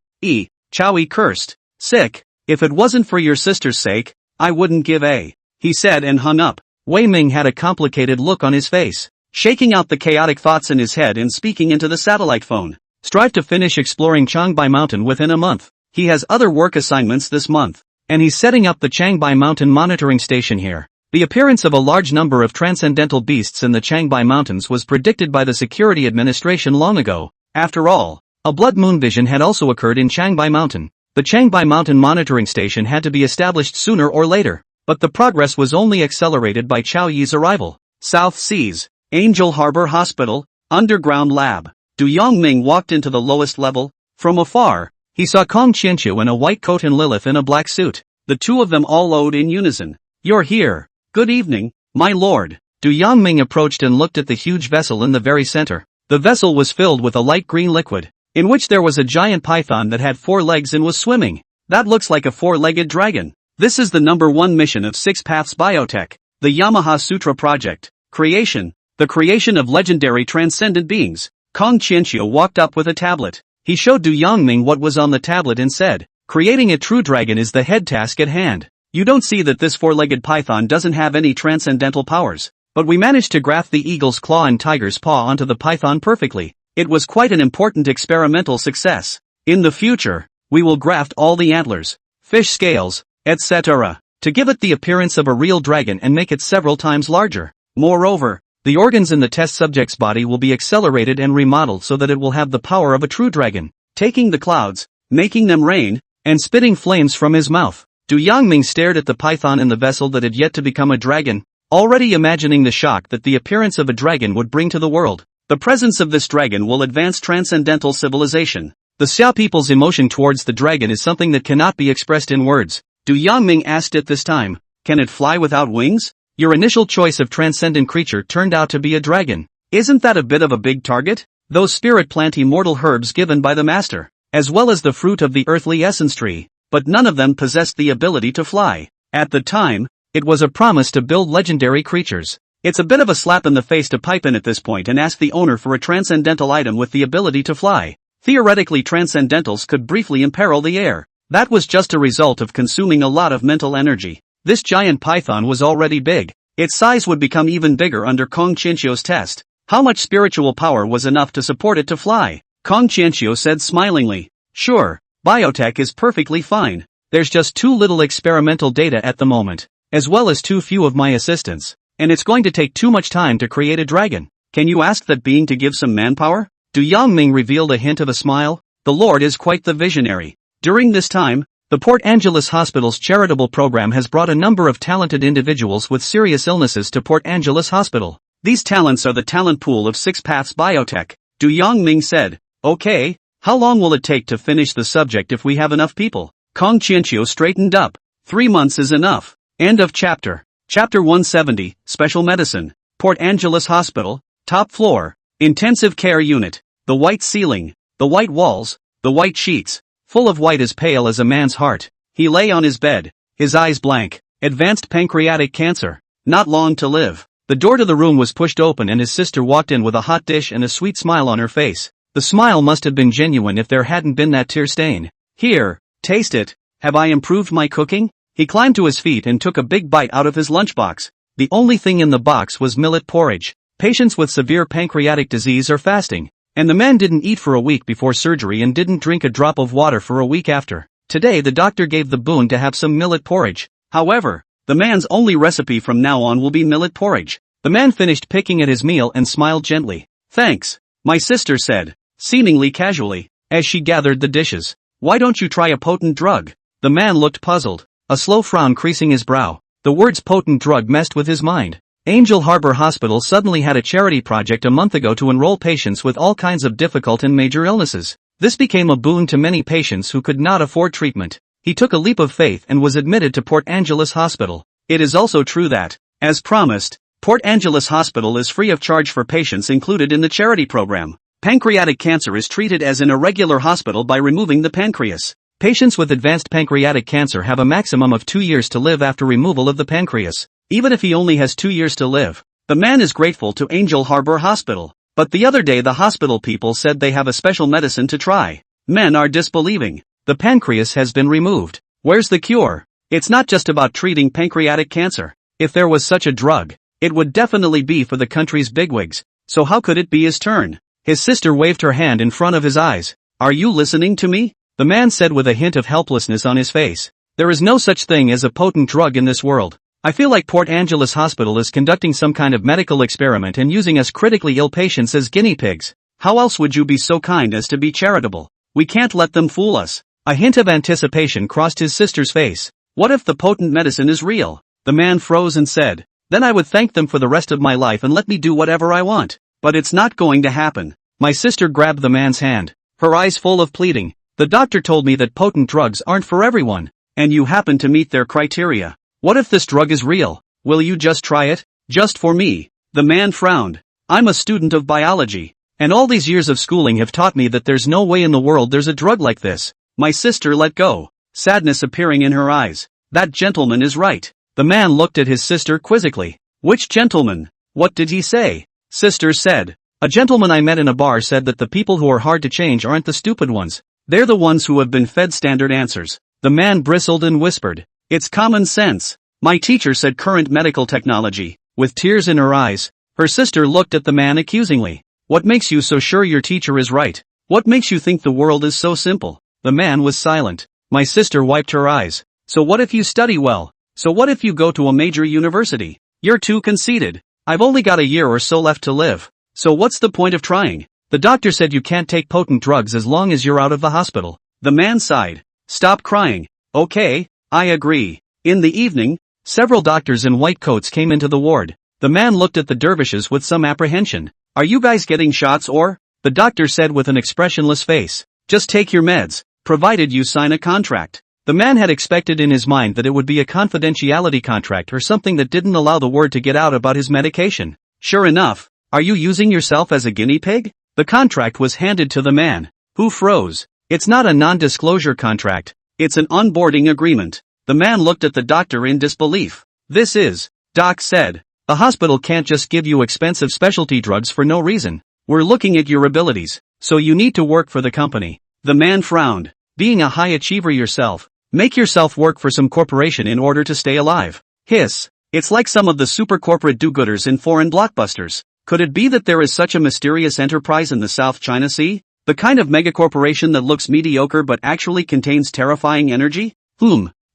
Chow Yi cursed. Sick, if it wasn't for your sister's sake, I wouldn't give a," he said and hung up. Wei Ming had a complicated look on his face, shaking out the chaotic thoughts in his head and speaking into the satellite phone. Strive to finish exploring Changbai Mountain within a month. He has other work assignments this month, and he's setting up the Changbai Mountain monitoring station here. The appearance of a large number of transcendental beasts in the Changbai Mountains was predicted by the Security Administration long ago. After all, a blood moon vision had also occurred in Changbai Mountain. The Changbai Mountain monitoring station had to be established sooner or later, but the progress was only accelerated by Chow Yi's arrival. South Seas, Angel Harbor Hospital, Underground Lab. Du Yongming walked into the lowest level. From afar, he saw Kong Qianqiu in a white coat and Lilith in a black suit. The two of them all owed in unison. "You're here. Good evening, my lord." Du Yongming approached and looked at the huge vessel in the very center. The vessel was filled with a light green liquid, in which there was a giant python that had 4 legs and was swimming. "That looks like a 4-legged dragon. This is the #1 mission of Six Paths Biotech, the Yamaha Sutra project. Creation, the creation of legendary transcendent beings." Kong Qianqiu walked up with a tablet. He showed Du Yongming what was on the tablet and said, "Creating a true dragon is the head task at hand. You don't see that this 4-legged python doesn't have any transcendental powers, but we managed to graft the eagle's claw and tiger's paw onto the python perfectly. It was quite an important experimental success. In the future, we will graft all the antlers, fish scales, etc., to give it the appearance of a real dragon and make it several times larger. Moreover, the organs in the test subject's body will be accelerated and remodeled so that it will have the power of a true dragon, taking the clouds, making them rain, and spitting flames from his mouth." Du Yongming stared at the python in the vessel that had yet to become a dragon, already imagining the shock that the appearance of a dragon would bring to the world. The presence of this dragon will advance transcendental civilization. The Xiao people's emotion towards the dragon is something that cannot be expressed in words. Du Yongming asked it this time, "Can it fly without wings? Your initial choice of transcendent creature turned out to be a dragon. Isn't that a bit of a big target? Those spirit plant immortal herbs given by the master, as well as the fruit of the earthly essence tree, but none of them possessed the ability to fly. At the time, it was a promise to build legendary creatures. It's a bit of a slap in the face to pipe in at this point and ask the owner for a transcendental item with the ability to fly. Theoretically, transcendentals could briefly imperil the air. That was just a result of consuming a lot of mental energy. This giant python was already big. Its size would become even bigger under Kong Qianqiu's test. How much spiritual power was enough to support it to fly? Kong Qianqiu said smilingly, "Sure, biotech is perfectly fine. There's just too little experimental data at the moment, as well as too few of my assistants, and it's going to take too much time to create a dragon. Can you ask that being to give some manpower?" Du Yongming revealed a hint of a smile. The Lord is quite the visionary. During this time, the Port Angeles Hospital's charitable program has brought a number of talented individuals with serious illnesses to Port Angeles Hospital. These talents are the talent pool of Six Paths Biotech. Du Yongming said, "Okay, how long will it take to finish the subject if we have enough people?" Kong Qianqiu straightened up. 3 months is enough. End of chapter. Chapter 170, Special Medicine. Port Angeles Hospital, top floor, intensive care unit. The white ceiling, the white walls, the white sheets, full of white as pale as a man's heart. He lay on his bed, his eyes blank. Advanced pancreatic cancer. Not long to live. The door to the room was pushed open and his sister walked in with a hot dish and a sweet smile on her face. The smile must have been genuine if there hadn't been that tear stain. "Here, taste it. Have I improved my cooking?" He climbed to his feet and took a big bite out of his lunchbox. The only thing in the box was millet porridge. Patients with severe pancreatic disease are fasting, and the man didn't eat for a week before surgery and didn't drink a drop of water for a week after. Today the doctor gave the boon to have some millet porridge. However, the man's only recipe from now on will be millet porridge. The man finished picking at his meal and smiled gently. "Thanks," my sister said, seemingly casually, as she gathered the dishes. "Why don't you try a potent drug?" The man looked puzzled, a slow frown creasing his brow. The words potent drug messed with his mind. Angel Harbor Hospital suddenly had a charity project a month ago to enroll patients with all kinds of difficult and major illnesses. This became a boon to many patients who could not afford treatment. He took a leap of faith and was admitted to Port Angeles Hospital. It is also true that, as promised, Port Angeles Hospital is free of charge for patients included in the charity program. Pancreatic cancer is treated as in a regular hospital by removing the pancreas. Patients with advanced pancreatic cancer have a maximum of 2 years to live after removal of the pancreas. Even if he only has 2 years to live, the man is grateful to Angel Harbor Hospital. But the other day the hospital people said they have a special medicine to try. Men are disbelieving. The pancreas has been removed. Where's the cure? It's not just about treating pancreatic cancer. If there was such a drug, it would definitely be for the country's bigwigs. So how could it be his turn? His sister waved her hand in front of his eyes. Are you listening to me? The man said with a hint of helplessness on his face. There is no such thing as a potent drug in this world. I feel like Port Angeles Hospital is conducting some kind of medical experiment and using us critically ill patients as guinea pigs. How else would you be so kind as to be charitable? We can't let them fool us. A hint of anticipation crossed his sister's face. What if the potent medicine is real? The man froze and said, then I would thank them for the rest of my life and let me do whatever I want. But it's not going to happen. My sister grabbed the man's hand, her eyes full of pleading. The doctor told me that potent drugs aren't for everyone, and you happen to meet their criteria. What if this drug is real? Will you just try it? Just for me? The man frowned. I'm a student of biology, and all these years of schooling have taught me that there's no way in the world there's a drug like this. My sister let go, sadness appearing in her eyes. That gentleman is right. The man looked at his sister quizzically. Which gentleman? What did he say? Sister said, a gentleman I met in a bar said that the people who are hard to change aren't the stupid ones. They're the ones who have been fed standard answers. The man bristled and whispered, it's common sense. My teacher said current medical technology. With tears in her eyes, her sister looked at the man accusingly. What makes you so sure your teacher is right? What makes you think the world is so simple? The man was silent. My sister wiped her eyes. So what if you study well? So what if you go to a major university? You're too conceited. I've only got a year or so left to live. So what's the point of trying? The doctor said you can't take potent drugs as long as you're out of the hospital. The man sighed. Stop crying. Okay, I agree. In the evening, several doctors in white coats came into the ward. The man looked at the dervishes with some apprehension. Are you guys getting shots or? The doctor said with an expressionless face. Just take your meds, provided you sign a contract. The man had expected in his mind that it would be a confidentiality contract or something that didn't allow the word to get out about his medication. Sure enough, are you using yourself as a guinea pig? The contract was handed to the man, who froze. It's not a non-disclosure contract, it's an onboarding agreement. The man looked at the doctor in disbelief. This is, Doc said, the hospital can't just give you expensive specialty drugs for no reason. We're looking at your abilities, so you need to work for the company. The man frowned. Being a high achiever yourself, make yourself work for some corporation in order to stay alive. Hiss. It's like some of the super corporate do-gooders in foreign blockbusters. Could it be that there is such a mysterious enterprise in the South China Sea? The kind of megacorporation that looks mediocre but actually contains terrifying energy?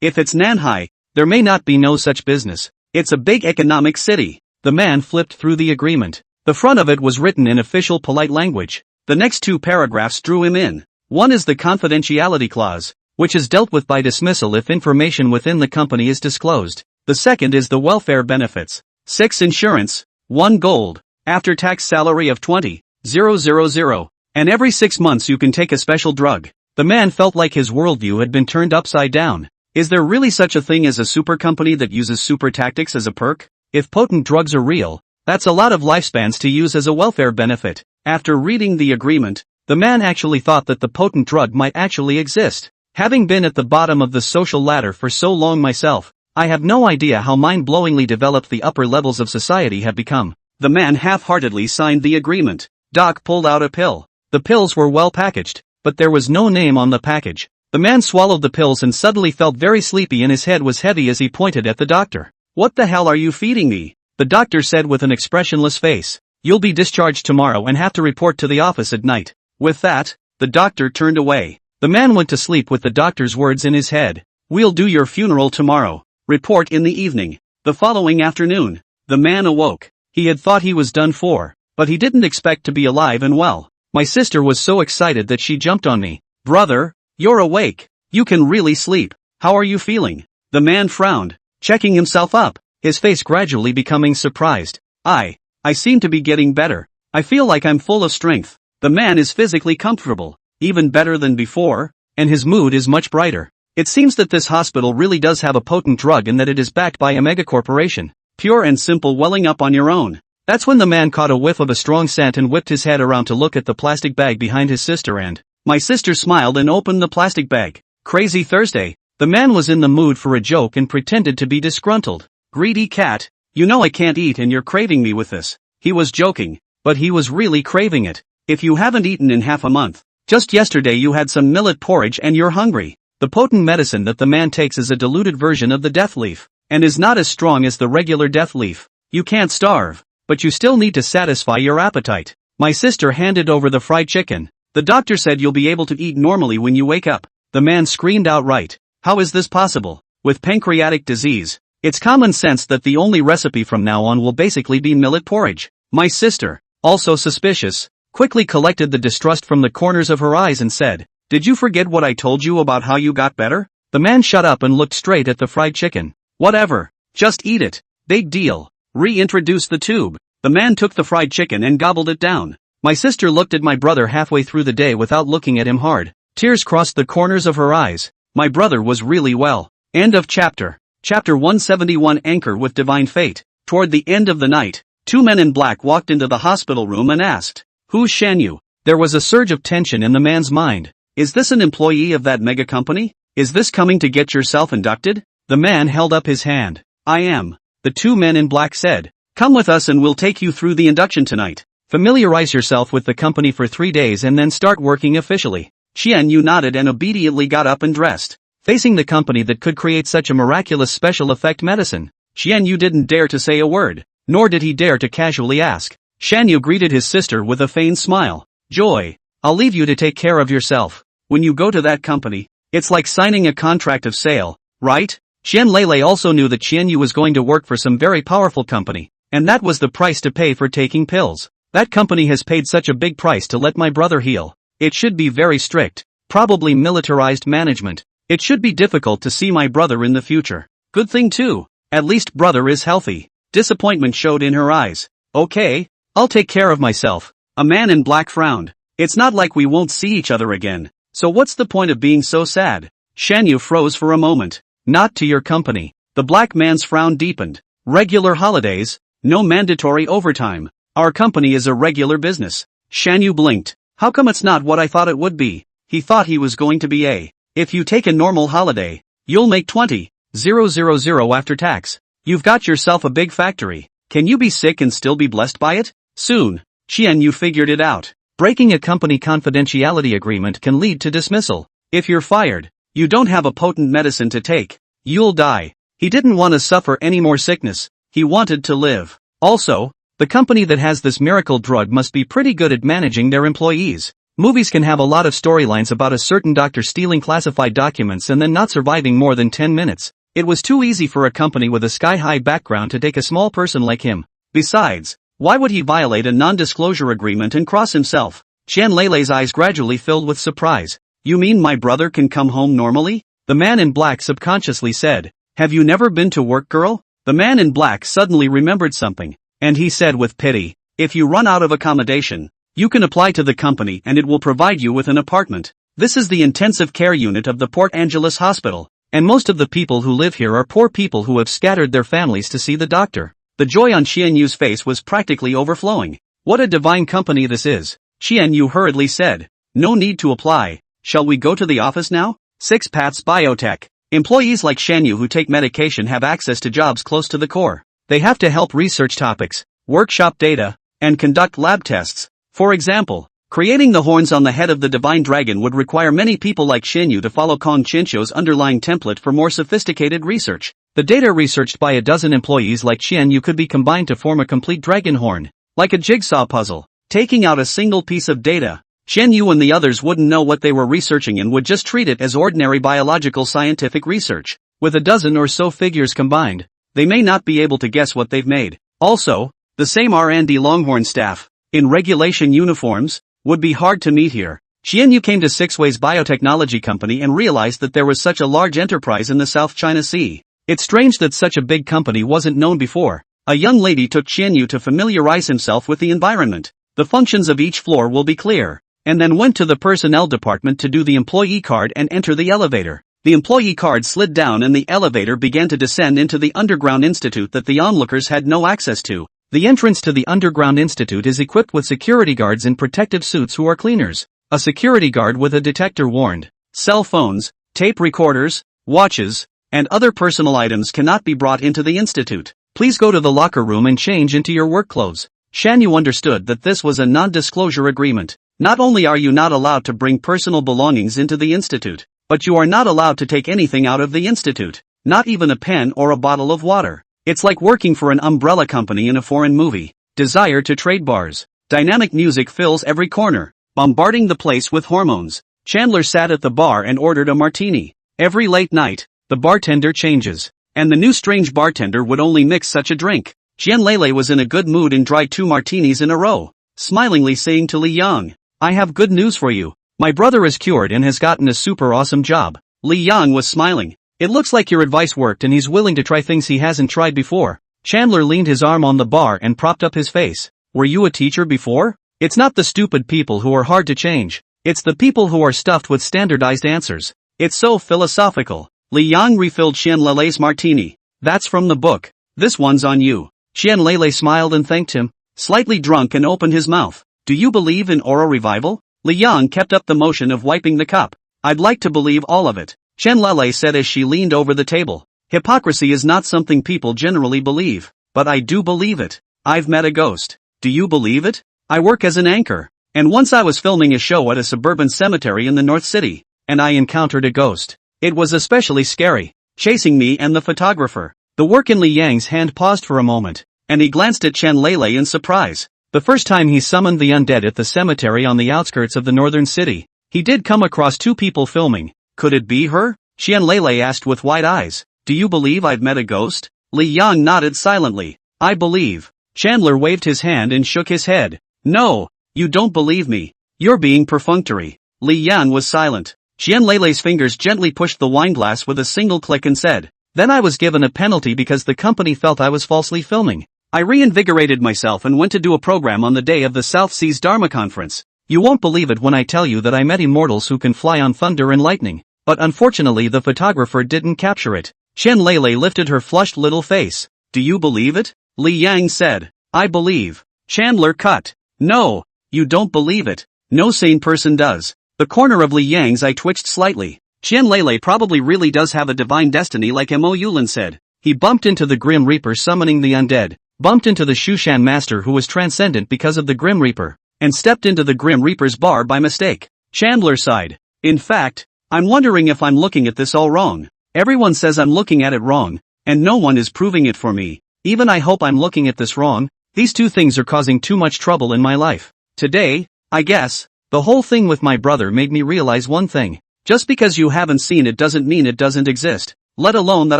If it's Nanhai, there may not be no such business. It's a big economic city. The man flipped through the agreement. The front of it was written in official polite language. The next 2 paragraphs drew him in. One is the confidentiality clause, which is dealt with by dismissal if information within the company is disclosed. The second is the welfare benefits. 6 insurance, 1 gold, after-tax salary of 20,000, and every 6 months you can take a special drug. The man felt like his worldview had been turned upside down. Is there really such a thing as a super company that uses super tactics as a perk? If potent drugs are real, that's a lot of lifespans to use as a welfare benefit. After reading the agreement, the man actually thought that the potent drug might actually exist. Having been at the bottom of the social ladder for so long myself, I have no idea how mind-blowingly developed the upper levels of society have become. The man half-heartedly signed the agreement. Doc pulled out a pill. The pills were well packaged, but there was no name on the package. The man swallowed the pills and suddenly felt very sleepy and his head was heavy as he pointed at the doctor. What the hell are you feeding me? The doctor said with an expressionless face. You'll be discharged tomorrow and have to report to the office at night. With that, the doctor turned away. The man went to sleep with the doctor's words in his head. We'll do your funeral tomorrow. Report in the evening. The following afternoon, the man awoke. He had thought he was done for, but he didn't expect to be alive and well. My sister was so excited that she jumped on me. Brother, you're awake. You can really sleep. How are you feeling? The man frowned, checking himself up, his face gradually becoming surprised. I seem to be getting better. I feel like I'm full of strength. The man is physically comfortable, even better than before, and his mood is much brighter. It seems that this hospital really does have a potent drug and that it is backed by a megacorporation. Pure and simple welling up on your own. That's when the man caught a whiff of a strong scent and whipped his head around to look at the plastic bag behind his sister, and my sister smiled and opened the plastic bag. Crazy Thursday. The man was in the mood for a joke and pretended to be disgruntled. Greedy cat, you know I can't eat and you're craving me with this. He was joking, but he was really craving it. If you haven't eaten in half a month, just yesterday you had some millet porridge and you're hungry. The potent medicine that the man takes is a diluted version of the death leaf, and is not as strong as the regular death leaf. You can't starve, but you still need to satisfy your appetite. My sister handed over the fried chicken. The doctor said you'll be able to eat normally when you wake up. The man screamed outright. How is this possible? With pancreatic disease, it's common sense that the only recipe from now on will basically be millet porridge. My sister, also suspicious, quickly collected the distrust from the corners of her eyes and said, "Did you forget what I told you about how you got better?" The man shut up and looked straight at the fried chicken. Whatever, just eat it. Big deal. Reintroduce the tube. The man took the fried chicken and gobbled it down. My sister looked at my brother halfway through the day without looking at him hard. Tears crossed the corners of her eyes. My brother was really well. End of chapter. Chapter 171. Anchor with Divine Fate. Toward the end of the night, two men in black walked into the hospital room and asked, "Who's Shanyu?" There was a surge of tension in the man's mind. Is this an employee of that mega company? Is this coming to get yourself inducted? The man held up his hand. I am. The two men in black said, "Come with us and we'll take you through the induction tonight. Familiarize yourself with the company for 3 days and then start working officially." Qianyu nodded and obediently got up and dressed. Facing the company that could create such a miraculous special effect medicine, Qianyu didn't dare to say a word, nor did he dare to casually ask. Shanyu greeted his sister with a feigned smile. "Joy, I'll leave you to take care of yourself. When you go to that company, it's like signing a contract of sale, right?" Qian Lele also knew that Qianyu was going to work for some very powerful company, and that was the price to pay for taking pills. That company has paid such a big price to let my brother heal. It should be very strict, probably militarized management. It should be difficult to see my brother in the future. Good thing too, at least brother is healthy. Disappointment showed in her eyes. Okay, I'll take care of myself. A man in black frowned. It's not like we won't see each other again, so what's the point of being so sad? Shanyu froze for a moment. Not to your company. The black man's frown deepened. Regular holidays, no mandatory overtime. Our company is a regular business. Shanyu blinked. How come it's not what I thought it would be? He thought he was going to be a. If you take a normal holiday, you'll make 20,000 after tax. You've got yourself a big factory. Can you be sick and still be blessed by it? Soon. Qianyu figured it out. Breaking a company confidentiality agreement can lead to dismissal. If you're fired, you don't have a potent medicine to take. You'll die. He didn't want to suffer any more sickness. He wanted to live. Also, the company that has this miracle drug must be pretty good at managing their employees. Movies can have a lot of storylines about a certain doctor stealing classified documents and then not surviving more than 10 minutes. It was too easy for a company with a sky-high background to take a small person like him. Besides, why would he violate a non-disclosure agreement and cross himself? Qian Leilei's eyes gradually filled with surprise. You mean my brother can come home normally? The man in black subconsciously said. Have you never been to work, girl? The man in black suddenly remembered something, and he said with pity, if you run out of accommodation, you can apply to the company and it will provide you with an apartment. This is the intensive care unit of the Port Angeles Hospital, and most of the people who live here are poor people who have scattered their families to see the doctor. The joy on Qianyu's face was practically overflowing. What a divine company this is. Qianyu hurriedly said. No need to apply. Shall we go to the office now? 6 Paths Biotech. Employees like Shanyu who take medication have access to jobs close to the core. They have to help research topics, workshop data, and conduct lab tests. For example, creating the horns on the head of the divine dragon would require many people like Shanyu to follow Kong Chincho's underlying template for more sophisticated research. The data researched by a dozen employees like Qianyu could be combined to form a complete dragon horn, like a jigsaw puzzle. Taking out a single piece of data, Qianyu and the others wouldn't know what they were researching and would just treat it as ordinary biological scientific research. With a dozen or so figures combined, they may not be able to guess what they've made. Also, the same R&D Longhorn staff, in regulation uniforms, would be hard to meet here. Qianyu came to Six Ways Biotechnology Company and realized that there was such a large enterprise in the South China Sea. It's strange that such a big company wasn't known before. A young lady took Qianyu to familiarize himself with the environment. The functions of each floor will be clear, and then went to the personnel department to do the employee card and enter the elevator. The employee card slid down and the elevator began to descend into the underground institute that the onlookers had no access to. The entrance to the underground institute is equipped with security guards in protective suits who are cleaners. A security guard with a detector warned, cell phones, tape recorders, watches, and other personal items cannot be brought into the institute. Please go to the locker room and change into your work clothes. Shan Yu understood that this was a non-disclosure agreement. Not only are you not allowed to bring personal belongings into the institute, but you are not allowed to take anything out of the institute, not even a pen or a bottle of water. It's like working for an umbrella company in a foreign movie. Desire to trade bars. Dynamic music fills every corner, bombarding the place with hormones. Chandler sat at the bar and ordered a martini. Every late night, the bartender changes, and the new strange bartender would only mix such a drink. Qianlele was in a good mood and drank 2 martinis in a row, smilingly saying to Li Yang, "I have good news for you. My brother is cured and has gotten a super awesome job." Li Yang was smiling. "It looks like your advice worked and he's willing to try things he hasn't tried before." Chandler leaned his arm on the bar and propped up his face. "Were you a teacher before? It's not the stupid people who are hard to change. It's the people who are stuffed with standardized answers. It's so philosophical." Li Yang refilled Qianlele's martini. "That's from the book. This one's on you." Qianlele smiled and thanked him, slightly drunk, and opened his mouth. "Do you believe in aura revival?" Li Yang kept up the motion of wiping the cup. "I'd like to believe all of it," Qianlele said as she leaned over the table. "Hypocrisy is not something people generally believe, but I do believe it. I've met a ghost." "Do you believe it?" "I work as an anchor, and once I was filming a show at a suburban cemetery in the North City, and I encountered a ghost. It was especially scary, chasing me and the photographer." The work in Li Yang's hand paused for a moment, and he glanced at Qianlele in surprise. The first time he summoned the undead at the cemetery on the outskirts of the northern city, he did come across 2 people filming. Could it be her? Qianlele asked with wide eyes. "Do you believe I've met a ghost?" Li Yang nodded silently. "I believe." Chandler waved his hand and shook his head. "No, you don't believe me. You're being perfunctory." Li Yan was silent. Qianlele's fingers gently pushed the wineglass with a single click and said, "Then I was given a penalty because the company felt I was falsely filming. I reinvigorated myself and went to do a program on the day of the South Seas Dharma Conference. You won't believe it when I tell you that I met immortals who can fly on thunder and lightning. But unfortunately the photographer didn't capture it." Qianlele lifted her flushed little face. "Do you believe it?" Li Yang said. "I believe." Chandler cut. "No, you don't believe it. No sane person does." The corner of Li Yang's eye twitched slightly. Qianlele probably really does have a divine destiny like Mo Yulin said. He bumped into the Grim Reaper summoning the undead, bumped into the Shushan master who was transcendent because of the Grim Reaper, and stepped into the Grim Reaper's bar by mistake. Chandler sighed. "In fact, I'm wondering if I'm looking at this all wrong. Everyone says I'm looking at it wrong, and no one is proving it for me. Even I hope I'm looking at this wrong. These 2 things are causing too much trouble in my life. Today, I guess, the whole thing with my brother made me realize one thing. Just because you haven't seen it doesn't mean it doesn't exist, let alone that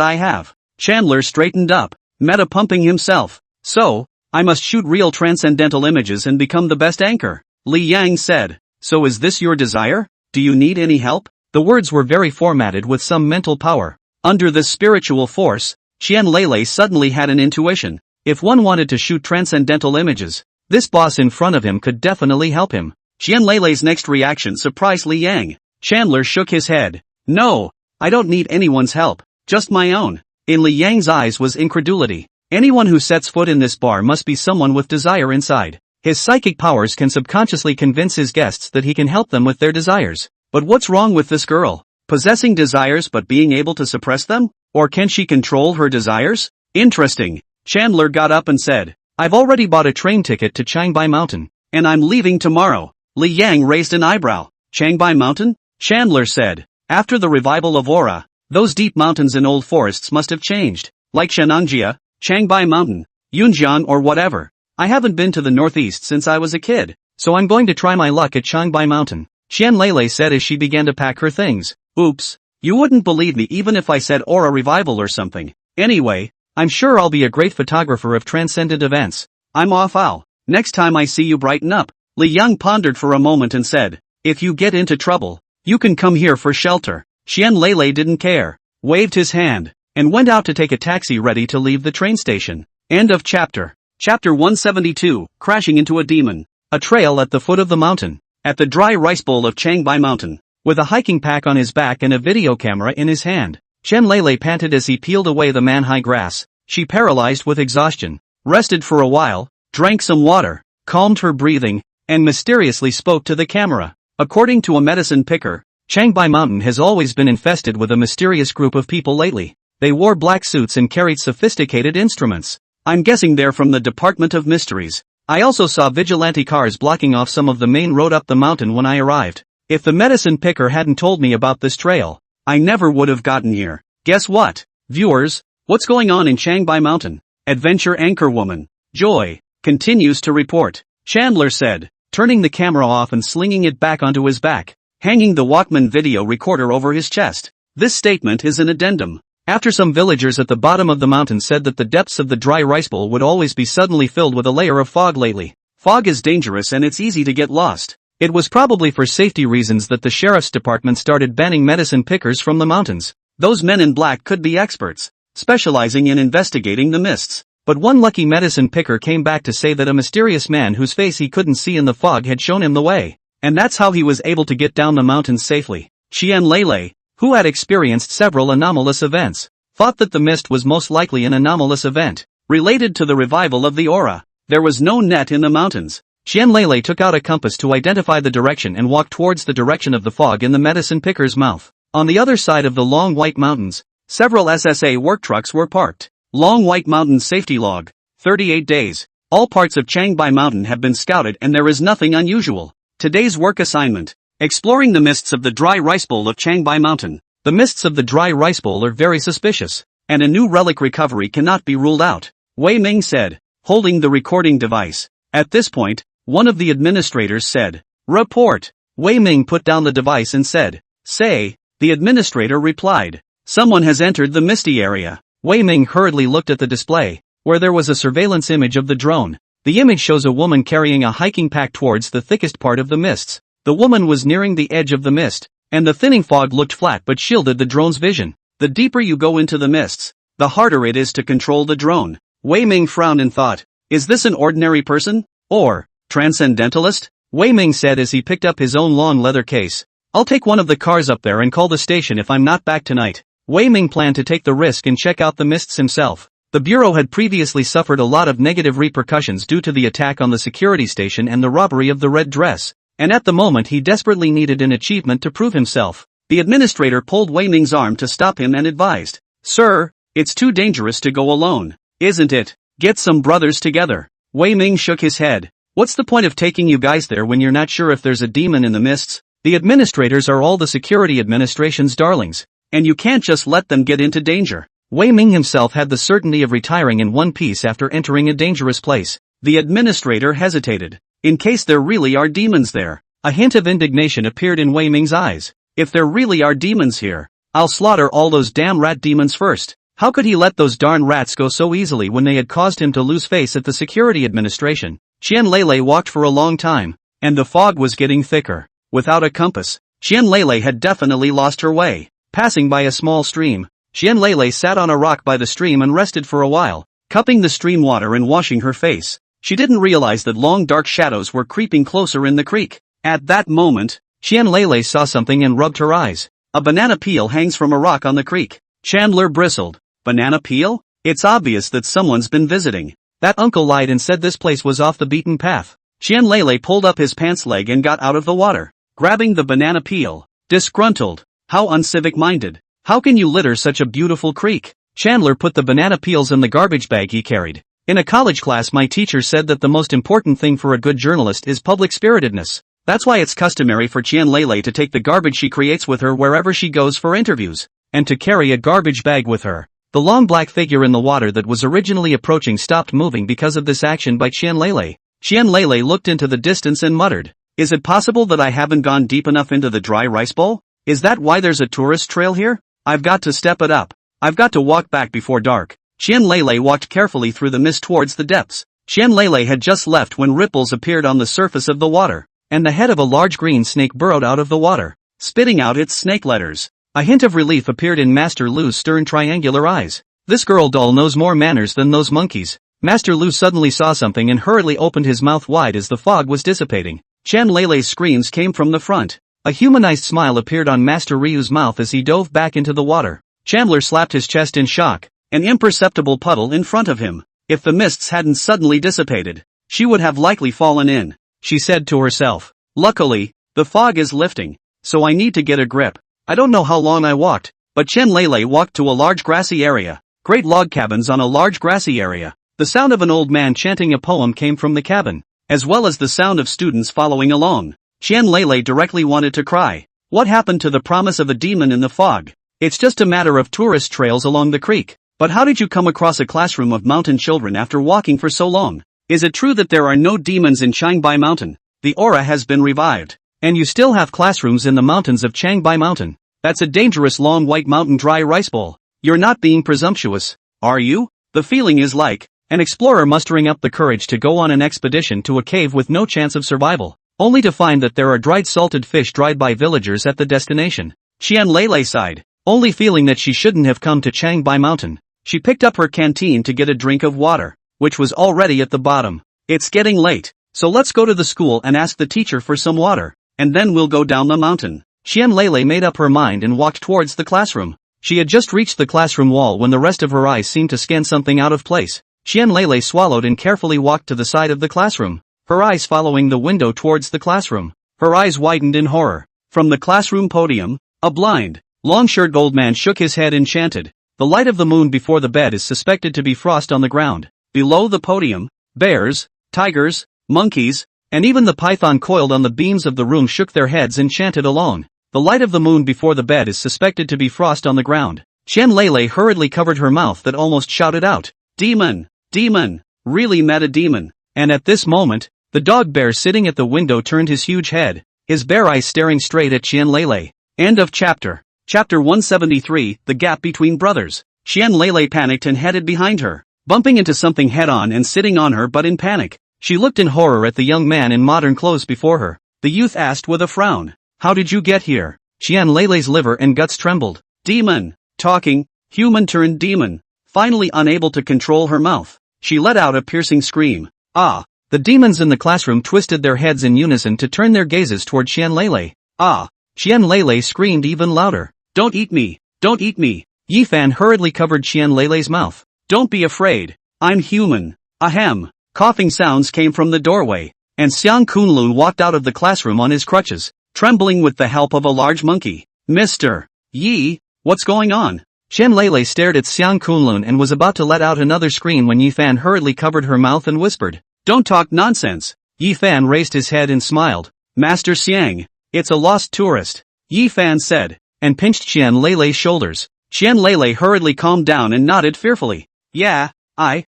I have." Chandler straightened up, meta-pumping himself. "So, I must shoot real transcendental images and become the best anchor," Li Yang said. "So is this your desire? Do you need any help?" The words were very formatted with some mental power. Under this spiritual force, Qianlele suddenly had an intuition. If one wanted to shoot transcendental images, this boss in front of him could definitely help him. Qianlele's next reaction surprised Li Yang. Chandler shook his head. "No, I don't need anyone's help, just my own." In Li Yang's eyes was incredulity. Anyone who sets foot in this bar must be someone with desire inside. His psychic powers can subconsciously convince his guests that he can help them with their desires. But what's wrong with this girl? Possessing desires but being able to suppress them? Or can she control her desires? Interesting. Chandler got up and said, "I've already bought a train ticket to Changbai Mountain, and I'm leaving tomorrow." Li Yang raised an eyebrow. "Changbai Mountain?" Chandler said. "After the revival of aura, those deep mountains and old forests must have changed, like Shenangjia, Changbai Mountain, Yunjiang or whatever. I haven't been to the northeast since I was a kid, so I'm going to try my luck at Changbai Mountain," Qianlele said as she began to pack her things. "Oops, you wouldn't believe me even if I said aura revival or something. Anyway, I'm sure I'll be a great photographer of transcendent events. I'm off Al. Next time I see you brighten up." Li Yang pondered for a moment and said, "If you get into trouble, you can come here for shelter." Qianlele didn't care, waved his hand, and went out to take a taxi ready to leave the train station. End of chapter. Chapter 172, Crashing into a Demon. A trail at the foot of the mountain, at the dry rice bowl of Changbai Mountain, with a hiking pack on his back and a video camera in his hand. Qianlele panted as he peeled away the manhwa grass. She paralyzed with exhaustion. rested for a while, drank some water, calmed her breathing, and mysteriously spoke to the camera. According to a medicine picker, Changbai Mountain has always been infested with a mysterious group of people lately. They wore black suits and carried sophisticated instruments. I'm guessing they're from the Department of Mysteries. I also saw vigilante cars blocking off some of the main road up the mountain when I arrived. If the medicine picker hadn't told me about this trail, I never would have gotten here. Guess what, viewers? What's going on in Changbai Mountain? Adventure anchor woman, Joy, continues to report. Chandler said, turning the camera off and slinging it back onto his back, hanging the Walkman video recorder over his chest. This statement is an addendum. After some villagers at the bottom of the mountain said that the depths of the dry rice bowl would always be suddenly filled with a layer of fog lately. Fog is dangerous and it's easy to get lost. It was probably for safety reasons that the sheriff's department started banning medicine pickers from the mountains. Those men in black could be experts, specializing in investigating the mists. But one lucky medicine picker came back to say that a mysterious man whose face he couldn't see in the fog had shown him the way. And that's how he was able to get down the mountains safely. Qian Lele, who had experienced several anomalous events, thought that the mist was most likely an anomalous event, related to the revival of the aura. There was no net in the mountains. Qian Lele took out a compass to identify the direction and walked towards the direction of the fog in the medicine picker's mouth. On the other side of the Long White Mountains, several SSA work trucks were parked. Long White Mountain Safety Log, 38 days. All parts of Changbai Mountain have been scouted and there is nothing unusual. Today's work assignment: exploring the mists of the dry rice bowl of Changbai Mountain. The mists of the dry rice bowl are very suspicious, and a new relic recovery cannot be ruled out, Wei Ming said, holding the recording device. At this point, one of the administrators said, "Report." Wei Ming put down the device and said, "Say." The administrator replied, "Someone has entered the misty area." Wei Ming hurriedly looked at the display, where there was a surveillance image of the drone. The image shows a woman carrying a hiking pack towards the thickest part of the mists. The woman was nearing the edge of the mist, and the thinning fog looked flat but shielded the drone's vision. The deeper you go into the mists, the harder it is to control the drone. Wei Ming frowned and thought, is this an ordinary person? Or transcendentalist? Wei Ming said as he picked up his own long leather case. I'll take one of the cars up there and call the station if I'm not back tonight. Wei Ming planned to take the risk and check out the mists himself. The bureau had previously suffered a lot of negative repercussions due to the attack on the security station and the robbery of the red dress, and at the moment he desperately needed an achievement to prove himself. The administrator pulled Wei Ming's arm to stop him and advised, "Sir, it's too dangerous to go alone, isn't it? Get some brothers together." Wei Ming shook his head. "What's the point of taking you guys there when you're not sure if there's a demon in the mists? The administrators are all the security administration's darlings, and you can't just let them get into danger." Wei Ming himself had the certainty of retiring in one piece after entering a dangerous place. The administrator hesitated. In case there really are demons there. A hint of indignation appeared in Wei Ming's eyes. If there really are demons here, I'll slaughter all those damn rat demons first. How could he let those darn rats go so easily when they had caused him to lose face at the security administration? Qian Lele walked for a long time, and the fog was getting thicker. Without a compass, Qian Lele had definitely lost her way. Passing by a small stream, Qian Lele sat on a rock by the stream and rested for a while, cupping the stream water and washing her face. She didn't realize that long dark shadows were creeping closer in the creek. At that moment, Qian Lele saw something and rubbed her eyes. A banana peel hangs from a rock on the creek. Chandler bristled. Banana peel? It's obvious that someone's been visiting. That uncle lied and said this place was off the beaten path. Qian Lele pulled up his pants leg and got out of the water, grabbing the banana peel. Disgruntled. How uncivic-minded. How can you litter such a beautiful creek? Chandler put the banana peels in the garbage bag he carried. In a college class my teacher said that the most important thing for a good journalist is public spiritedness. That's why it's customary for Qian Lele to take the garbage she creates with her wherever she goes for interviews, and to carry a garbage bag with her. The long black figure in the water that was originally approaching stopped moving because of this action by Qian Lele. Qian Lele looked into the distance and muttered, "Is it possible that I haven't gone deep enough into the dry rice bowl? Is that why there's a tourist trail here? I've got to step it up. I've got to walk back before dark." Qian Lele walked carefully through the mist towards the depths. Qian Lele had just left when ripples appeared on the surface of the water, and the head of a large green snake burrowed out of the water, spitting out its snake letters. A hint of relief appeared in Master Lu's stern triangular eyes. This girl doll knows more manners than those monkeys. Master Lu suddenly saw something and hurriedly opened his mouth wide as the fog was dissipating. Qian Lele's screams came from the front. A humanized smile appeared on Master Ryu's mouth as he dove back into the water. Chandler slapped his chest in shock. An imperceptible puddle in front of him. If the mists hadn't suddenly dissipated, she would have likely fallen in, she said to herself. Luckily, the fog is lifting, so I need to get a grip. I don't know how long I walked, but Chen Lele walked to a large grassy area. Great log cabins on a large grassy area. The sound of an old man chanting a poem came from the cabin, as well as the sound of students following along. Chen Lele directly wanted to cry. What happened to the promise of a demon in the fog? It's just a matter of tourist trails along the creek. But how did you come across a classroom of mountain children after walking for so long? Is it true that there are no demons in Changbai Mountain? The aura has been revived. And you still have classrooms in the mountains of Changbai Mountain. That's a dangerous long white mountain dry rice bowl. You're not being presumptuous, are you? The feeling is like an explorer mustering up the courage to go on an expedition to a cave with no chance of survival, only to find that there are dried salted fish dried by villagers at the destination. Qian Lele sighed, only feeling that she shouldn't have come to Changbai Mountain. She picked up her canteen to get a drink of water, which was already at the bottom. It's getting late, so let's go to the school and ask the teacher for some water, and then we'll go down the mountain. Qian Lele made up her mind and walked towards the classroom. She had just reached the classroom wall when the rest of her eyes seemed to scan something out of place. Qian Lele swallowed and carefully walked to the side of the classroom, her eyes following the window towards the classroom. Her eyes widened in horror. From the classroom podium, a blind, long-shirt old man shook his head enchanted. The light of the moon before the bed is suspected to be frost on the ground. Below the podium, bears, tigers, monkeys, and even the python coiled on the beams of the room shook their heads and chanted along. The light of the moon before the bed is suspected to be frost on the ground. Chen Lele hurriedly covered her mouth that almost shouted out, "Demon! Demon! Really met a demon!" And at this moment, the dog bear sitting at the window turned his huge head, his bear eyes staring straight at Chen Lele. End of chapter. Chapter 173, The Gap Between Brothers. Qian Lele panicked and headed behind her, bumping into something head-on and sitting on her but in panic. She looked in horror at the young man in modern clothes before her. The youth asked with a frown, "How did you get here?" Qian Lele's liver and guts trembled. Demon! Talking, human turned demon. Finally unable to control her mouth, she let out a piercing scream. Ah! The demons in the classroom twisted their heads in unison to turn their gazes toward Qian Lele. Ah! Qian Lele screamed even louder. Don't eat me! Don't eat me! Yi Fan hurriedly covered Qian Lele's mouth. Don't be afraid. I'm human. Ahem. Coughing sounds came from the doorway, and Xiang Kunlun walked out of the classroom on his crutches, trembling with the help of a large monkey. Mr. Yi, what's going on? Qian Lele stared at Xiang Kunlun and was about to let out another scream when Yi Fan hurriedly covered her mouth and whispered, Don't talk nonsense. Yi Fan raised his head and smiled. Master Xiang, it's a lost tourist, Yi Fan said, and pinched Qian Lele's shoulders. Qian Lele hurriedly calmed down and nodded fearfully. Yeah, I'm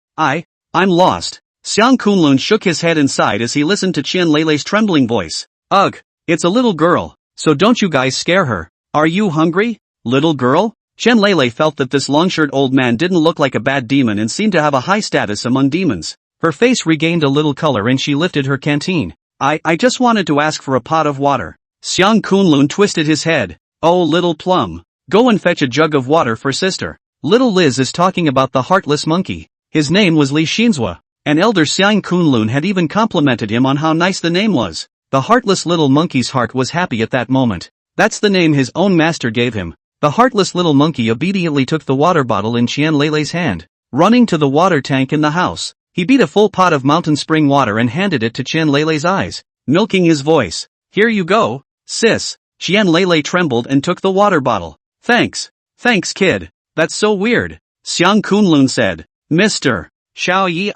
lost. Xiang Kunlun shook his head and sighed as he listened to Qian Lele's trembling voice. Ugh, it's a little girl, so don't you guys scare her. Are you hungry, little girl? Qian Lele felt that this long-shirt old man didn't look like a bad demon and seemed to have a high status among demons. Her face regained a little color and she lifted her canteen. I just wanted to ask for a pot of water. Xiang Kunlun twisted his head. Oh little plum, go and fetch a jug of water for sister. Little Liz is talking about the heartless monkey. His name was Li Xinzhua, and elder Xiang Kunlun had even complimented him on how nice the name was. The heartless little monkey's heart was happy at that moment. That's the name his own master gave him. The heartless little monkey obediently took the water bottle in Qian Lele's hand. Running to the water tank in the house, he beat a full pot of mountain spring water and handed it to Qian Lele's eyes, milking his voice. Here you go, sis. Qian Lele trembled and took the water bottle. Thanks, kid. That's so weird. Xiang Kunlun said. Mr. Xiao Yi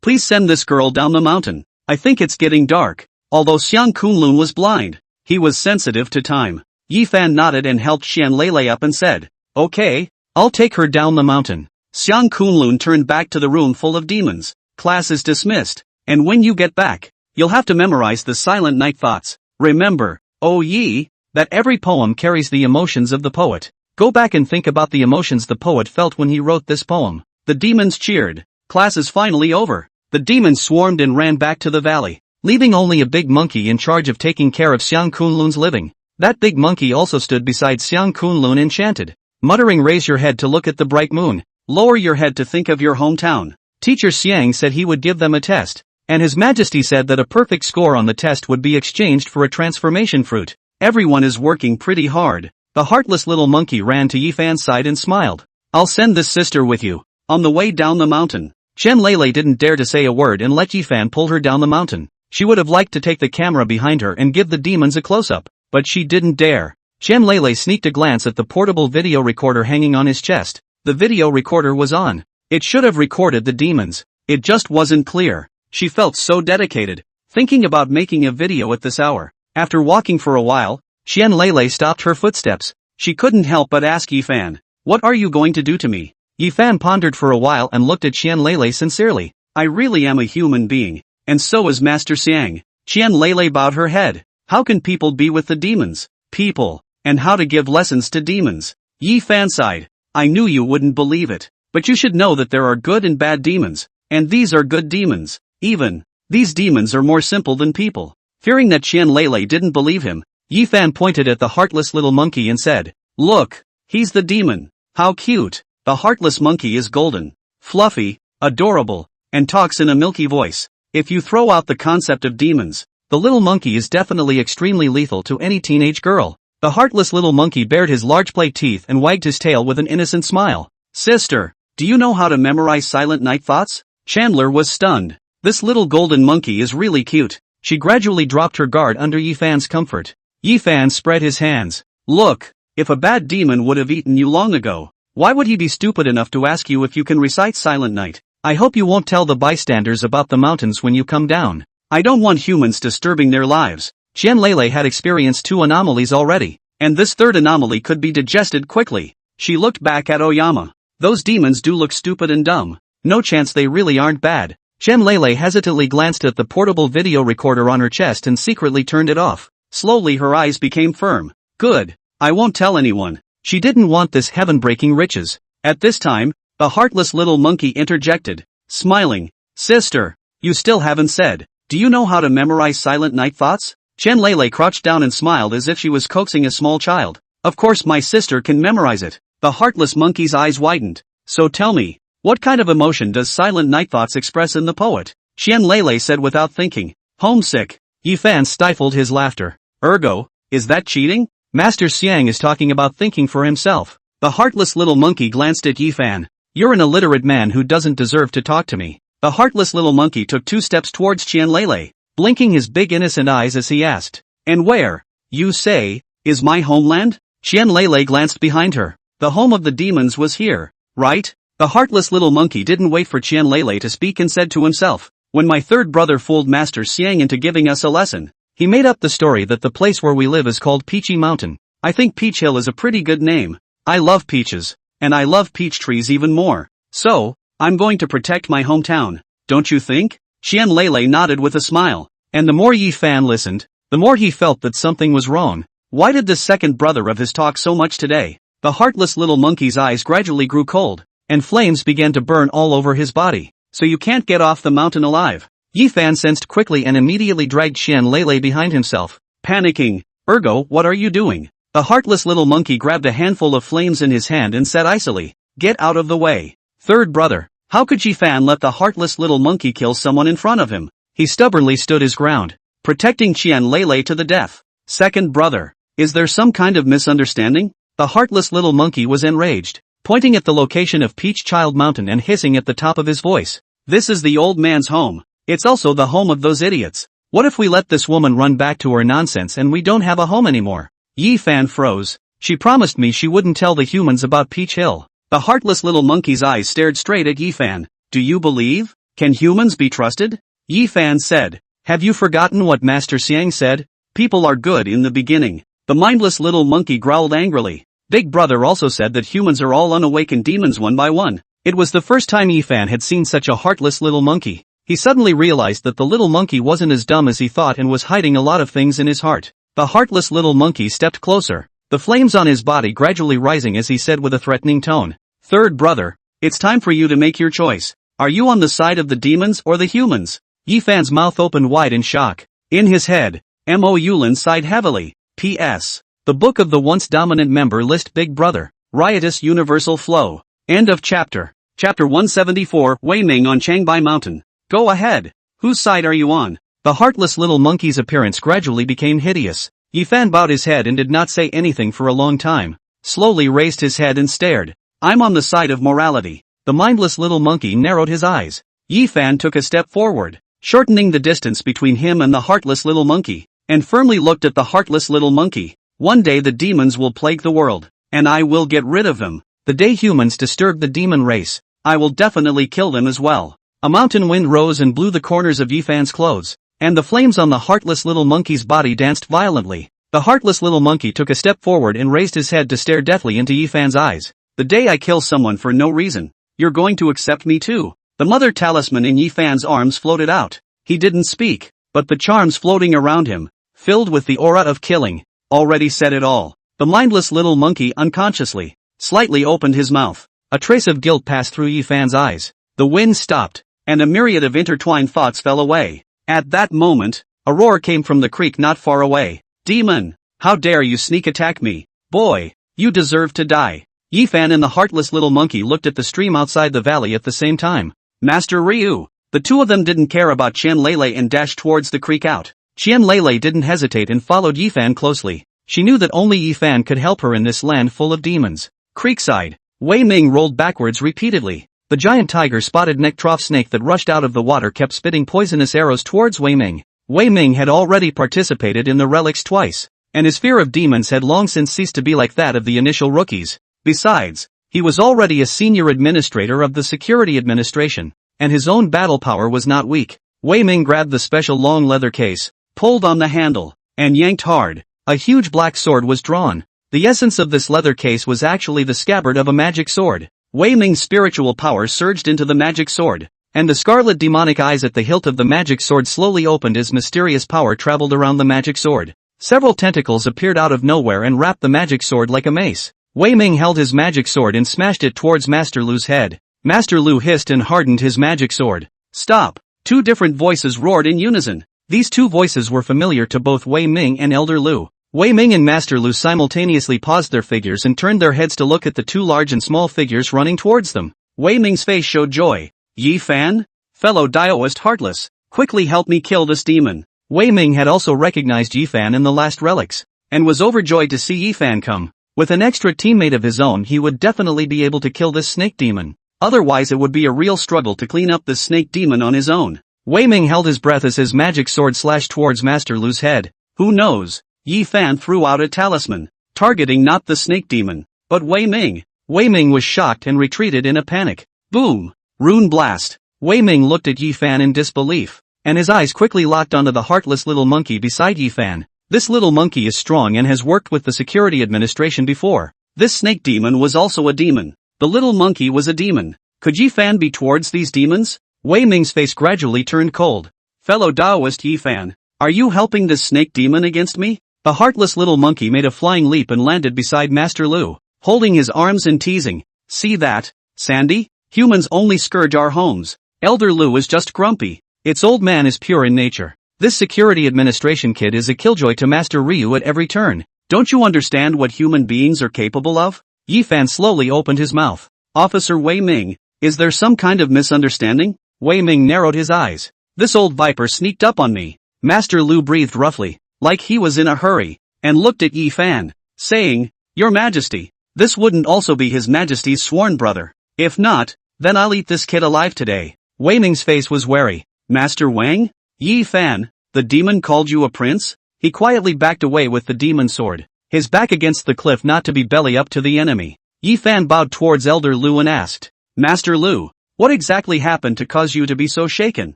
please send this girl down the mountain. I think it's getting dark. Although Xiang Kunlun was blind, he was sensitive to time. Yi Fan nodded and helped Qian Lele up and said, Okay, I'll take her down the mountain. Xiang Kunlun turned back to the room full of demons. Class is dismissed, and when you get back, you'll have to memorize the silent night thoughts. Remember, oh Yi, that every poem carries the emotions of the poet. Go back and think about the emotions the poet felt when he wrote this poem. The demons cheered. Class is finally over. The demons swarmed and ran back to the valley, leaving only a big monkey in charge of taking care of Xiang Kunlun's living. That big monkey also stood beside Xiang Kunlun enchanted, muttering, Raise your head to look at the bright moon, lower your head to think of your hometown. Teacher Xiang said he would give them a test, and His Majesty said that a perfect score on the test would be exchanged for a transformation fruit. Everyone is working pretty hard. The heartless little monkey ran to Yi Fan's side and smiled. I'll send this sister with you. On the way down the mountain, Chen Lele didn't dare to say a word and let Yifan pull her down the mountain. She would have liked to take the camera behind her and give the demons a close-up, but she didn't dare. Chen Lele sneaked a glance at the portable video recorder hanging on his chest. The video recorder was on. It should have recorded the demons. It just wasn't clear. She felt so dedicated, thinking about making a video at this hour. After walking for a while, Chen Lele stopped her footsteps. She couldn't help but ask Yifan, "What are you going to do to me?" Yifan pondered for a while and looked at Chen Lele sincerely. "I really am a human being, and so is Master Xiang." Chen Lele bowed her head. "How can people be with the demons?" "People, and how to give lessons to demons." Yifan sighed. "I knew you wouldn't believe it, but you should know that there are good and bad demons, and these are good demons. Even, these demons are more simple than people." Fearing that Chen Lele didn't believe him, Yifan pointed at the heartless little monkey and said, "Look, he's the demon. How cute." The heartless monkey is golden, fluffy, adorable, and talks in a milky voice. If you throw out the concept of demons, the little monkey is definitely extremely lethal to any teenage girl. The heartless little monkey bared his large plate teeth and wagged his tail with an innocent smile. "Sister, do you know how to memorize silent night thoughts?" Chandler was stunned. This little golden monkey is really cute. She gradually dropped her guard under Yifan's comfort. Yifan spread his hands. "Look, if a bad demon would have eaten you long ago, why would he be stupid enough to ask you if you can recite Silent Night? I hope you won't tell the bystanders about the mountains when you come down. I don't want humans disturbing their lives." Chen Lele had experienced 2 anomalies already, and this third anomaly could be digested quickly. She looked back at Oyama. "Those demons do look stupid and dumb. No chance they really aren't bad." Chen Lele hesitantly glanced at the portable video recorder on her chest and secretly turned it off. Slowly her eyes became firm. "Good. I won't tell anyone." She didn't want this heaven-breaking riches. At this time, the heartless little monkey interjected, smiling. "Sister, you still haven't said, do you know how to memorize silent night thoughts?" Chen Lele crouched down and smiled as if she was coaxing a small child. "Of course my sister can memorize it." The heartless monkey's eyes widened. "So tell me, what kind of emotion does silent night thoughts express in the poet?" Chen Lele said without thinking. "Homesick." Yifan stifled his laughter. "Ergo, is that cheating? Master Xiang is talking about thinking for himself." The heartless little monkey glanced at Yifan. "You're an illiterate man who doesn't deserve to talk to me." The heartless little monkey took 2 steps towards Chen Lele, blinking his big innocent eyes as he asked, "And where, you say, is my homeland?" Chen Lele glanced behind her. "The home of the demons was here, right?" The heartless little monkey didn't wait for Chen Lele to speak and said to himself, "When my third brother fooled Master Xiang into giving us a lesson, he made up the story that the place where we live is called Peachy Mountain. I think Peach Hill is a pretty good name. I love peaches, and I love peach trees even more. So, I'm going to protect my hometown, don't you think?" Chen Lele nodded with a smile, and the more Yifan listened, the more he felt that something was wrong. Why did this second brother of his talk so much today? The heartless little monkey's eyes gradually grew cold, and flames began to burn all over his body. "So you can't get off the mountain alive?" Yifan sensed quickly and immediately dragged Chen Lele behind himself. Panicking, "Ergo, what are you doing?" The heartless little monkey grabbed a handful of flames in his hand and said icily, "Get out of the way." Third brother. How could Yifan let the heartless little monkey kill someone in front of him? He stubbornly stood his ground, protecting Chen Lele to the death. Second brother. Is there some kind of misunderstanding? The heartless little monkey was enraged, pointing at the location of Peach Child Mountain and hissing at the top of his voice. "This is the old man's home. It's also the home of those idiots. What if we let this woman run back to her nonsense and we don't have a home anymore?" Yifan froze. She promised me she wouldn't tell the humans about Peach Hill. The heartless little monkey's eyes stared straight at Yifan. "Do you believe? Can humans be trusted?" Yifan said. "Have you forgotten what Master Xiang said? People are good in the beginning." The mindless little monkey growled angrily. Big Brother also said that humans are all unawakened demons one by one. It was the first time Yifan had seen such a heartless little monkey. He suddenly realized that the little monkey wasn't as dumb as he thought and was hiding a lot of things in his heart. The heartless little monkey stepped closer, the flames on his body gradually rising as he said with a threatening tone, "Third brother, it's time for you to make your choice. Are you on the side of the demons or the humans?" Yifan's mouth opened wide in shock. In his head, Mo Yulin sighed heavily. P.S. The book of the once dominant member list Big Brother, Riotous Universal Flow. End of chapter. Chapter 174, Wei Ming on Changbai Mountain. Go ahead. Whose side are you on? The heartless little monkey's appearance gradually became hideous. Yifan bowed his head and did not say anything for a long time. Slowly raised his head and stared. "I'm on the side of morality. The mindless little monkey narrowed his eyes. Yi Fan took a step forward, shortening the distance between him and the heartless little monkey, and firmly looked at the heartless little monkey. One day the demons will plague the world, and I will get rid of them. The day humans disturb the demon race, I will definitely kill them as well. A mountain wind rose and blew the corners of Yi Fan's clothes, and the flames on the heartless little monkey's body danced violently. The heartless little monkey took a step forward and raised his head to stare deathly into Yi Fan's eyes. The day I kill someone for no reason, you're going to accept me too. The mother talisman in Yi Fan's arms floated out. He didn't speak, but the charms floating around him, filled with the aura of killing, already said it all. The mindless little monkey unconsciously, slightly opened his mouth. A trace of guilt passed through Yi Fan's eyes. The wind stopped, and a myriad of intertwined thoughts fell away. At that moment, a roar came from the creek not far away. Demon! How dare you sneak attack me? Boy, you deserve to die. Yi Fan and the heartless little monkey looked at the stream outside the valley at the same time. Master Ryu! The two of them didn't care about Qian Lele and dashed towards the creek out. Qian Lele didn't hesitate and followed Yi Fan closely. She knew that only Yi Fan could help her in this land full of demons. Creekside. Wei Ming rolled backwards repeatedly. The giant tiger spotted neck trough snake that rushed out of the water kept spitting poisonous arrows towards Wei Ming. Wei Ming had already participated in the relics twice, and his fear of demons had long since ceased to be like that of the initial rookies. Besides, he was already a senior administrator of the security administration, and his own battle power was not weak. Wei Ming grabbed the special long leather case, pulled on the handle, and yanked hard. A huge black sword was drawn. The essence of this leather case was actually the scabbard of a magic sword. Wei Ming's spiritual power surged into the magic sword, and the scarlet demonic eyes at the hilt of the magic sword slowly opened as mysterious power traveled around the magic sword. Several tentacles appeared out of nowhere and wrapped the magic sword like a mace. Wei Ming held his magic sword and smashed it towards Master Lu's head. Master Lu hissed and hardened his magic sword. Stop! Two different voices roared in unison. These two voices were familiar to both Wei Ming and Elder Lu. Wei Ming and Master Lu simultaneously paused their figures and turned their heads to look at the two large and small figures running towards them. Wei Ming's face showed joy. Yi Fan? Fellow Daoist Heartless, quickly help me kill this demon. Wei Ming had also recognized Yi Fan in the last relics, and was overjoyed to see Yi Fan come. With an extra teammate of his own he would definitely be able to kill this snake demon. Otherwise it would be a real struggle to clean up this snake demon on his own. Wei Ming held his breath as his magic sword slashed towards Master Lu's head. Who knows? Yi Fan threw out a talisman, targeting not the snake demon, but Wei Ming. Wei Ming was shocked and retreated in a panic. Boom! Rune blast! Wei Ming looked at Yi Fan in disbelief, and his eyes quickly locked onto the heartless little monkey beside Yi Fan. This little monkey is strong and has worked with the security administration before. This snake demon was also a demon. The little monkey was a demon. Could Yi Fan be towards these demons? Wei Ming's face gradually turned cold. Fellow Daoist Yi Fan, are you helping this snake demon against me? The heartless little monkey made a flying leap and landed beside Master Lu, holding his arms and teasing. See that, Sandy? Humans only scourge our homes. Elder Lu is just grumpy. Its old man is pure in nature. This security administration kid is a killjoy to Master Ryu at every turn. Don't you understand what human beings are capable of? Yi Fan slowly opened his mouth. Officer Wei Ming, is there some kind of misunderstanding? Wei Ming narrowed his eyes. This old viper sneaked up on me. Master Lu breathed roughly, like he was in a hurry, and looked at Yi Fan, saying, Your Majesty, this wouldn't also be His Majesty's sworn brother. If not, then I'll eat this kid alive today. Wei Ming's face was wary. Master Wang? Yi Fan, the demon called you a prince? He quietly backed away with the demon sword, his back against the cliff not to be belly up to the enemy. Yi Fan bowed towards Elder Lu and asked, Master Lu, what exactly happened to cause you to be so shaken?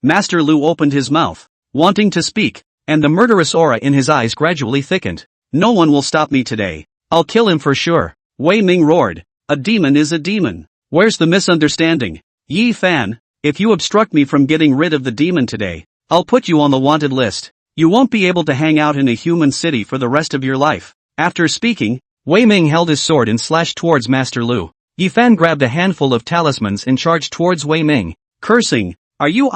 Master Lu opened his mouth, wanting to speak, and the murderous aura in his eyes gradually thickened. No one will stop me today. I'll kill him for sure. Wei Ming roared. A demon is a demon. Where's the misunderstanding? Yi Fan, if you obstruct me from getting rid of the demon today, I'll put you on the wanted list. You won't be able to hang out in a human city for the rest of your life. After speaking, Wei Ming held his sword and slashed towards Master Lu. Yi Fan grabbed a handful of talismans and charged towards Wei Ming, cursing, Are you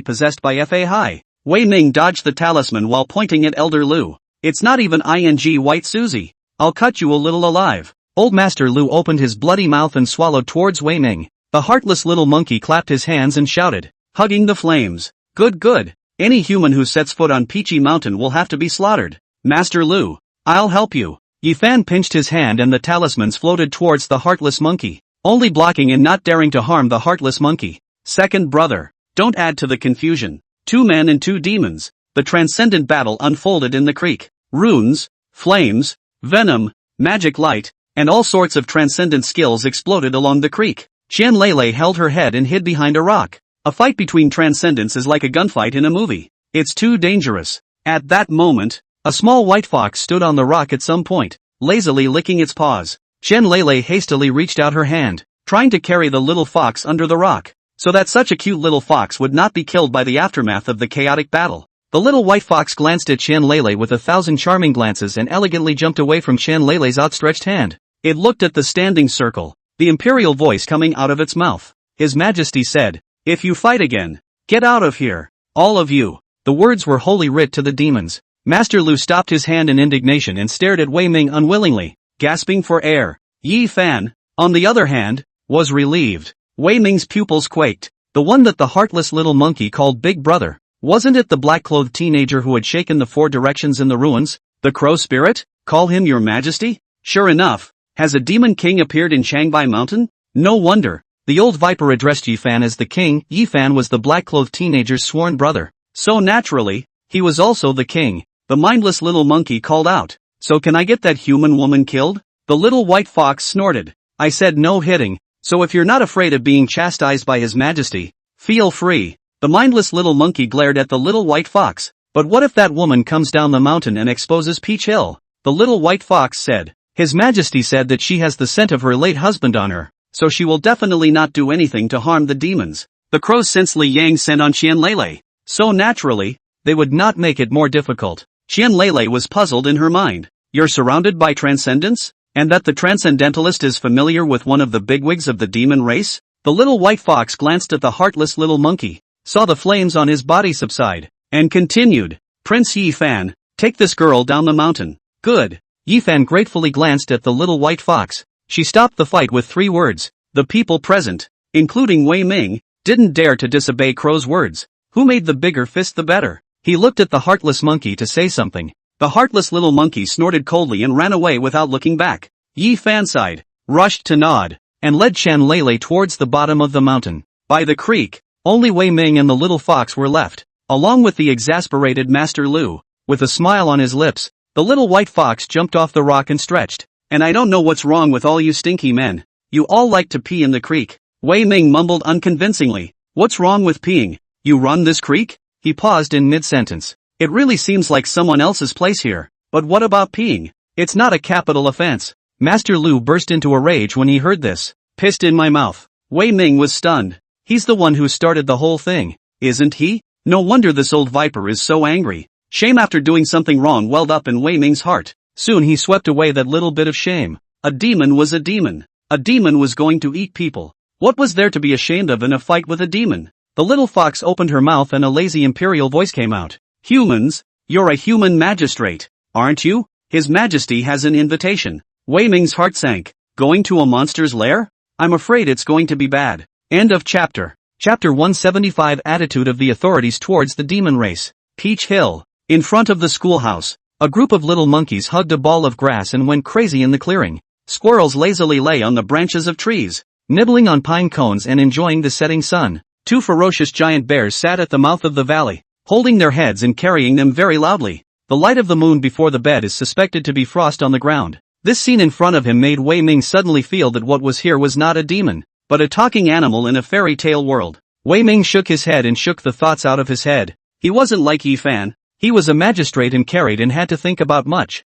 possessed by Fa Hai? Wei Ming dodged the talisman while pointing at Elder Lu. It's not even White Susie. I'll cut you a little alive. Old Master Lu opened his bloody mouth and swallowed towards Wei Ming. The heartless little monkey clapped his hands and shouted, hugging the flames. Good. Any human who sets foot on Peachy Mountain will have to be slaughtered. Master Lu, I'll help you. Yi Fan pinched his hand and the talismans floated towards the heartless monkey. only blocking and not daring to harm the heartless monkey. Second brother. Don't add to the confusion. 2 men and 2 demons. The transcendent battle unfolded in the creek. Runes, flames, venom, magic light, and all sorts of transcendent skills exploded along the creek. Qianlele held her head and hid behind a rock. A fight between transcendents is like a gunfight in a movie. It's too dangerous. At that moment, a small white fox stood on the rock at some point, lazily licking its paws. Qianlele hastily reached out her hand, trying to carry the little fox under the rock, so that such a cute little fox would not be killed by the aftermath of the chaotic battle. The little white fox glanced at Qianlele with 1,000 charming glances and elegantly jumped away from Qianlele's outstretched hand. It looked at the standing circle, the imperial voice coming out of its mouth. His Majesty said, "If you fight again, get out of here. All of you." The words were holy writ to the demons. Master Lu stopped his hand in indignation and stared at Wei Ming unwillingly, gasping for air. Yi Fan, on the other hand, was relieved. Wei Ming's pupils quaked. The one that the heartless little monkey called Big Brother. Wasn't it the black-clothed teenager who had shaken the 4 directions in the ruins? The crow spirit? Call him your majesty? Sure enough, has a demon king appeared in Changbai Mountain? No wonder. The old viper addressed Yi Fan as the king. Yi Fan was the black-clothed teenager's sworn brother. So naturally, he was also the king. The mindless little monkey called out, "So can I get that human woman killed?" The little white fox snorted. "I said no hitting, so if you're not afraid of being chastised by His Majesty, feel free." The mindless little monkey glared at the little white fox. "But what if that woman comes down the mountain and exposes Peach Hill?" The little white fox said. "His Majesty said that she has the scent of her late husband on her, so she will definitely not do anything to harm the demons." The crows sensed Li Yang's scent on Qianlele, so naturally, they would not make it more difficult. Qianlele was puzzled in her mind. You're surrounded by transcendence? And that the transcendentalist is familiar with one of the bigwigs of the demon race? The little white fox glanced at the heartless little monkey, saw the flames on his body subside, and continued, "Prince Yi Fan, take this girl down the mountain." "Good." Yi Fan gratefully glanced at the little white fox. She stopped the fight with 3 words. The people present, including Wei Ming, didn't dare to disobey Crow's words. Who made the bigger fist the better? He looked at the heartless monkey to say something. The heartless little monkey snorted coldly and ran away without looking back. Yi Fan sighed, rushed to nod, and led Qianlele towards the bottom of the mountain. By the creek, only Wei Ming and the little fox were left, along with the exasperated Master Lu. With a smile on his lips, the little white fox jumped off the rock and stretched. "And I don't know what's wrong with all you stinky men. You all like to pee in the creek." Wei Ming mumbled unconvincingly. "What's wrong with peeing? You run this creek?" He paused in mid-sentence. "It really seems like someone else's place here. But what about peeing? It's not a capital offense." Master Lu burst into a rage when he heard this. "Pissed in my mouth." Wei Ming was stunned. "He's the one who started the whole thing, isn't he? No wonder this old viper is so angry." Shame after doing something wrong welled up in Wei Ming's heart. Soon he swept away that little bit of shame. A demon was a demon. A demon was going to eat people. What was there to be ashamed of in a fight with a demon? The little fox opened her mouth and a lazy imperial voice came out. "Humans, you're a human magistrate, aren't you? His Majesty has an invitation." Wei Ming's heart sank. Going to a monster's lair? I'm afraid it's going to be bad. End of chapter. Chapter 175. Attitude of the authorities towards the demon race. Peach Hill. In front of the schoolhouse, a group of little monkeys hugged a ball of grass and went crazy in the clearing. Squirrels lazily lay on the branches of trees, nibbling on pine cones and enjoying the setting sun. 2 ferocious giant bears sat at the mouth of the valley, holding their heads and carrying them very loudly. The light of the moon before the bed is suspected to be frost on the ground. This scene in front of him made Wei Ming suddenly feel that what was here was not a demon, but a talking animal in a fairy tale world. Wei Ming shook his head and shook the thoughts out of his head. He wasn't like Yi Fan. He was a magistrate and carried and had to think about much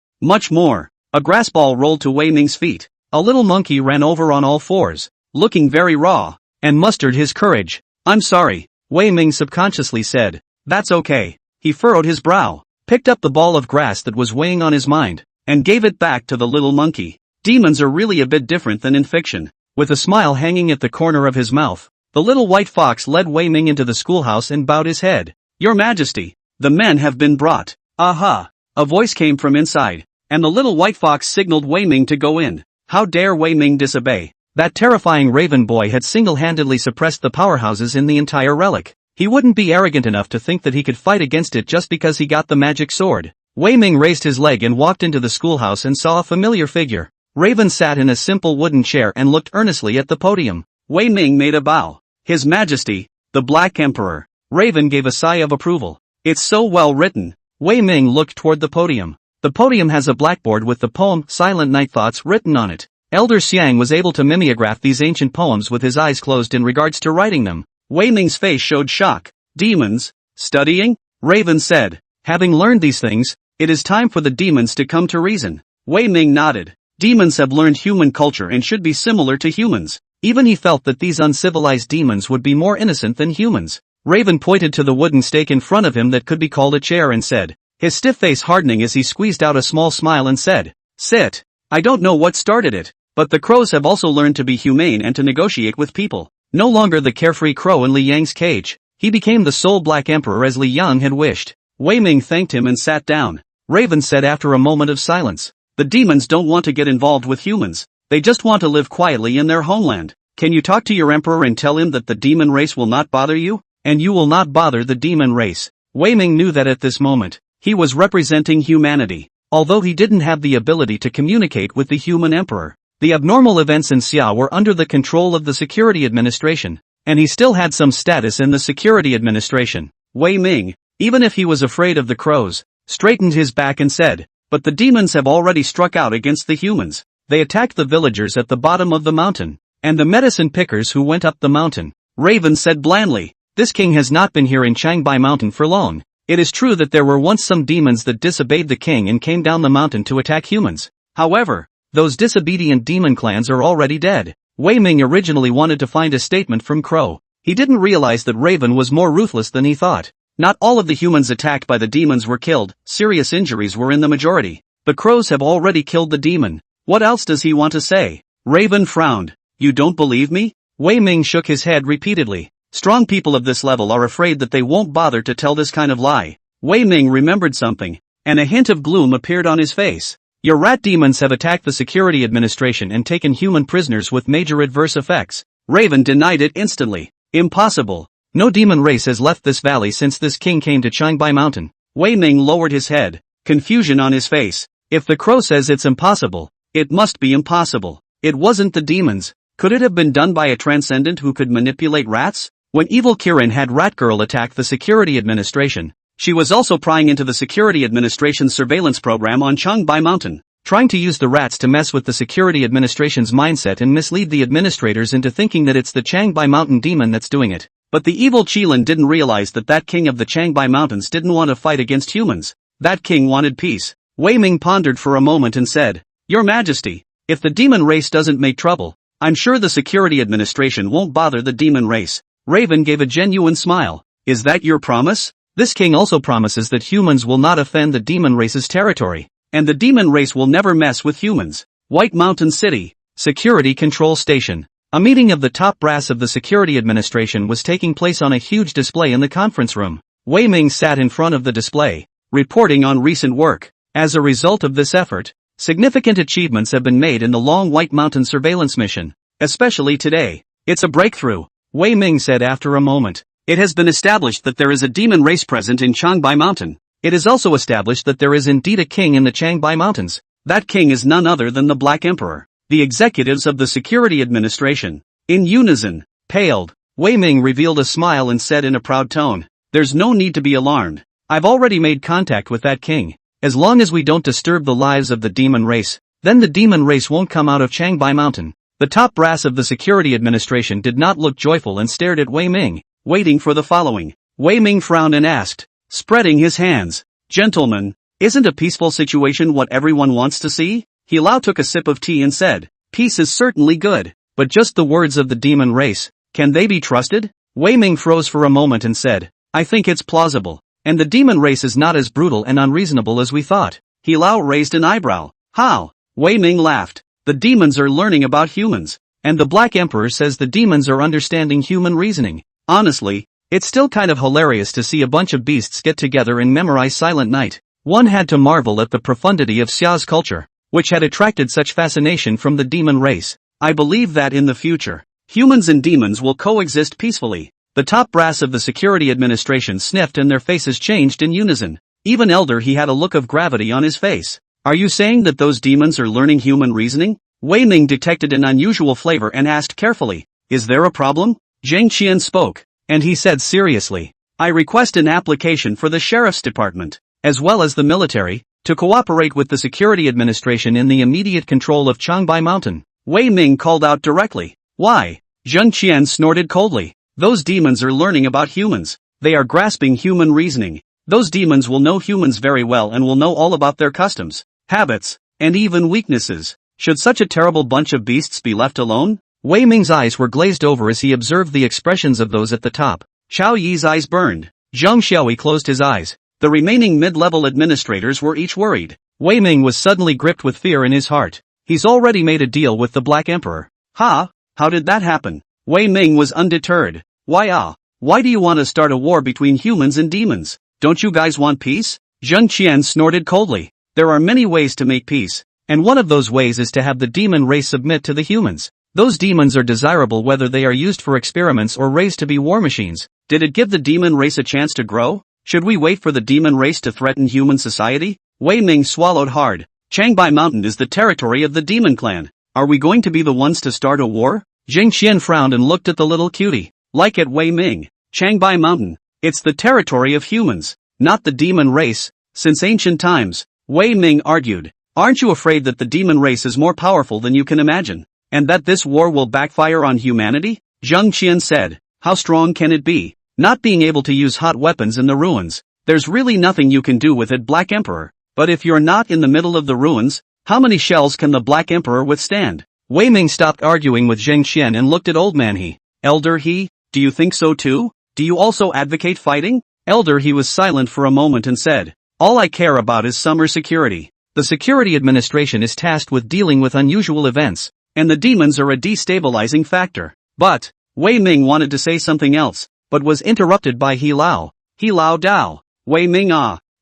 more. A grass ball rolled to Wei Ming's feet. A little monkey ran over on all fours, looking very raw, and mustered his courage. "I'm sorry," Wei Ming subconsciously said. "That's okay." He furrowed his brow, picked up the ball of grass that was weighing on his mind, and gave it back to the little monkey. Demons are really a bit different than in fiction. With a smile hanging at the corner of his mouth, the little white fox led Wei Ming into the schoolhouse and bowed his head. "Your Majesty, the men have been brought." "Aha!" A voice came from inside, and the little white fox signaled Wei Ming to go in. How dare Wei Ming disobey? That terrifying raven boy had single-handedly suppressed the powerhouses in the entire relic. He wouldn't be arrogant enough to think that he could fight against it just because he got the magic sword. Wei Ming raised his leg and walked into the schoolhouse and saw a familiar figure. Raven sat in a simple wooden chair and looked earnestly at the podium. Wei Ming made a bow. His Majesty, the Black Emperor. Raven gave a sigh of approval. It's so well written. Wei Ming looked toward the podium. The podium has a blackboard with the poem Silent Night Thoughts written on it. Elder Xiang was able to mimeograph these ancient poems with his eyes closed in regards to writing them. Wei Ming's face showed shock. Demons? Studying? Raven said. Having learned these things, it is time for the demons to come to reason. Wei Ming nodded. Demons have learned human culture and should be similar to humans. Even he felt that these uncivilized demons would be more innocent than humans. Raven pointed to the wooden stake in front of him that could be called a chair and said, his stiff face hardening as he squeezed out a small smile and said, sit. I don't know what started it, but the crows have also learned to be humane and to negotiate with people. No longer the carefree crow in Li Yang's cage, he became the sole Black Emperor as Li Yang had wished. Wei Ming thanked him and sat down. Raven said after a moment of silence, the demons don't want to get involved with humans. They just want to live quietly in their homeland. Can you talk to your emperor and tell him that the demon race will not bother you? And you will not bother the demon race. Wei Ming knew that at this moment, he was representing humanity. Although he didn't have the ability to communicate with the human emperor, the abnormal events in Xia were under the control of the security administration, and he still had some status in the security administration. Wei Ming, even if he was afraid of the crows, straightened his back and said, but the demons have already struck out against the humans. They attacked the villagers at the bottom of the mountain, and the medicine pickers who went up the mountain. Raven said blandly, this king has not been here in Changbai Mountain for long. It is true that there were once some demons that disobeyed the king and came down the mountain to attack humans. However, those disobedient demon clans are already dead. Wei Ming originally wanted to find a statement from Crow. He didn't realize that Raven was more ruthless than he thought. Not all of the humans attacked by the demons were killed, serious injuries were in the majority. The crows have already killed the demon. What else does he want to say? Raven frowned. You don't believe me? Wei Ming shook his head repeatedly. Strong people of this level are afraid that they won't bother to tell this kind of lie. Wei Ming remembered something, and a hint of gloom appeared on his face. Your rat demons have attacked the security administration and taken human prisoners with major adverse effects. Raven denied it instantly. Impossible. No demon race has left this valley since this king came to Changbai Mountain. Wei Ming lowered his head, confusion on his face. If the crow says it's impossible, it must be impossible. It wasn't the demons. Could it have been done by a transcendent who could manipulate rats? When Evil Kirin had Rat Girl attack the security administration, she was also prying into the security administration's surveillance program on Changbai Mountain, trying to use the rats to mess with the security administration's mindset and mislead the administrators into thinking that it's the Changbai Mountain demon that's doing it. But the evil Qilin didn't realize that that king of the Changbai Mountains didn't want to fight against humans. That king wanted peace. Wei Ming pondered for a moment and said, Your Majesty, if the demon race doesn't make trouble, I'm sure the security administration won't bother the demon race. Raven gave a genuine smile. Is that your promise? This king also promises that humans will not offend the demon race's territory, and the demon race will never mess with humans. White Mountain City, Security Control Station. A meeting of the top brass of the security administration was taking place on a huge display in the conference room. Wei Ming sat in front of the display, reporting on recent work. As a result of this effort, significant achievements have been made in the Long White Mountain surveillance mission, especially today. It's a breakthrough, Wei Ming said after a moment. It has been established that there is a demon race present in Changbai Mountain. It is also established that there is indeed a king in the Changbai Mountains. That king is none other than the Black Emperor. The executives of the security administration, in unison, paled. Wei Ming revealed a smile and said in a proud tone, There's no need to be alarmed. I've already made contact with that king. As long as we don't disturb the lives of the demon race, then the demon race won't come out of Changbai Mountain. The top brass of the security administration did not look joyful and stared at Wei Ming, waiting for the following. Wei Ming frowned and asked, spreading his hands, Gentlemen, isn't a peaceful situation what everyone wants to see? He Lao took a sip of tea and said, Peace is certainly good, but just the words of the demon race, can they be trusted? Wei Ming froze for a moment and said, I think it's plausible, and the demon race is not as brutal and unreasonable as we thought. He Lao raised an eyebrow. How? Wei Ming laughed. The demons are learning about humans, and the Black Emperor says the demons are understanding human reasoning. Honestly, it's still kind of hilarious to see a bunch of beasts get together and memorize Silent Night. One had to marvel at the profundity of Xia's culture, which had attracted such fascination from the demon race. I believe that in the future, humans and demons will coexist peacefully. The top brass of the security administration sniffed and their faces changed in unison. Even Elder He had a look of gravity on his face. Are you saying that those demons are learning human reasoning? Wei Ming detected an unusual flavor and asked carefully, is there a problem? Zheng Qian spoke, and he said seriously, I request an application for the sheriff's department, as well as the military, to cooperate with the security administration in the immediate control of Changbai Mountain. Wei Ming called out directly. Why? Zheng Qian snorted coldly. Those demons are learning about humans. They are grasping human reasoning. Those demons will know humans very well and will know all about their customs, habits, and even weaknesses. Should such a terrible bunch of beasts be left alone? Wei Ming's eyes were glazed over as he observed the expressions of those at the top. Xiao Yi's eyes burned. Zhang Xiaoyi closed his eyes. The remaining mid-level administrators were each worried. Wei Ming was suddenly gripped with fear in his heart. He's already made a deal with the Black Emperor. Ha? How did that happen? Wei Ming was undeterred. Why do you want to start a war between humans and demons? Don't you guys want peace? Zheng Qian snorted coldly. There are many ways to make peace, and one of those ways is to have the demon race submit to the humans. Those demons are desirable whether they are used for experiments or raised to be war machines. Did it give the demon race a chance to grow? Should we wait for the demon race to threaten human society? Wei Ming swallowed hard. Changbai Mountain is the territory of the demon clan. Are we going to be the ones to start a war? Zheng Qian frowned and looked at the little cutie. Like at Wei Ming, Changbai Mountain, it's the territory of humans, not the demon race. Since ancient times, Wei Ming argued, aren't you afraid that the demon race is more powerful than you can imagine, and that this war will backfire on humanity? Zheng Qian said, how strong can it be? Not being able to use hot weapons in the ruins, there's really nothing you can do with it, Black Emperor. But if you're not in the middle of the ruins, how many shells can the Black Emperor withstand? Wei Ming stopped arguing with Zheng Qian and looked at Old Man He. Elder He, do you think so too? Do you also advocate fighting? Elder He was silent for a moment and said, all I care about is summer security. The security administration is tasked with dealing with unusual events, and the demons are a destabilizing factor. But, Wei Ming wanted to say something else, but was interrupted by He Lao. He Lao Dao. Wei Ming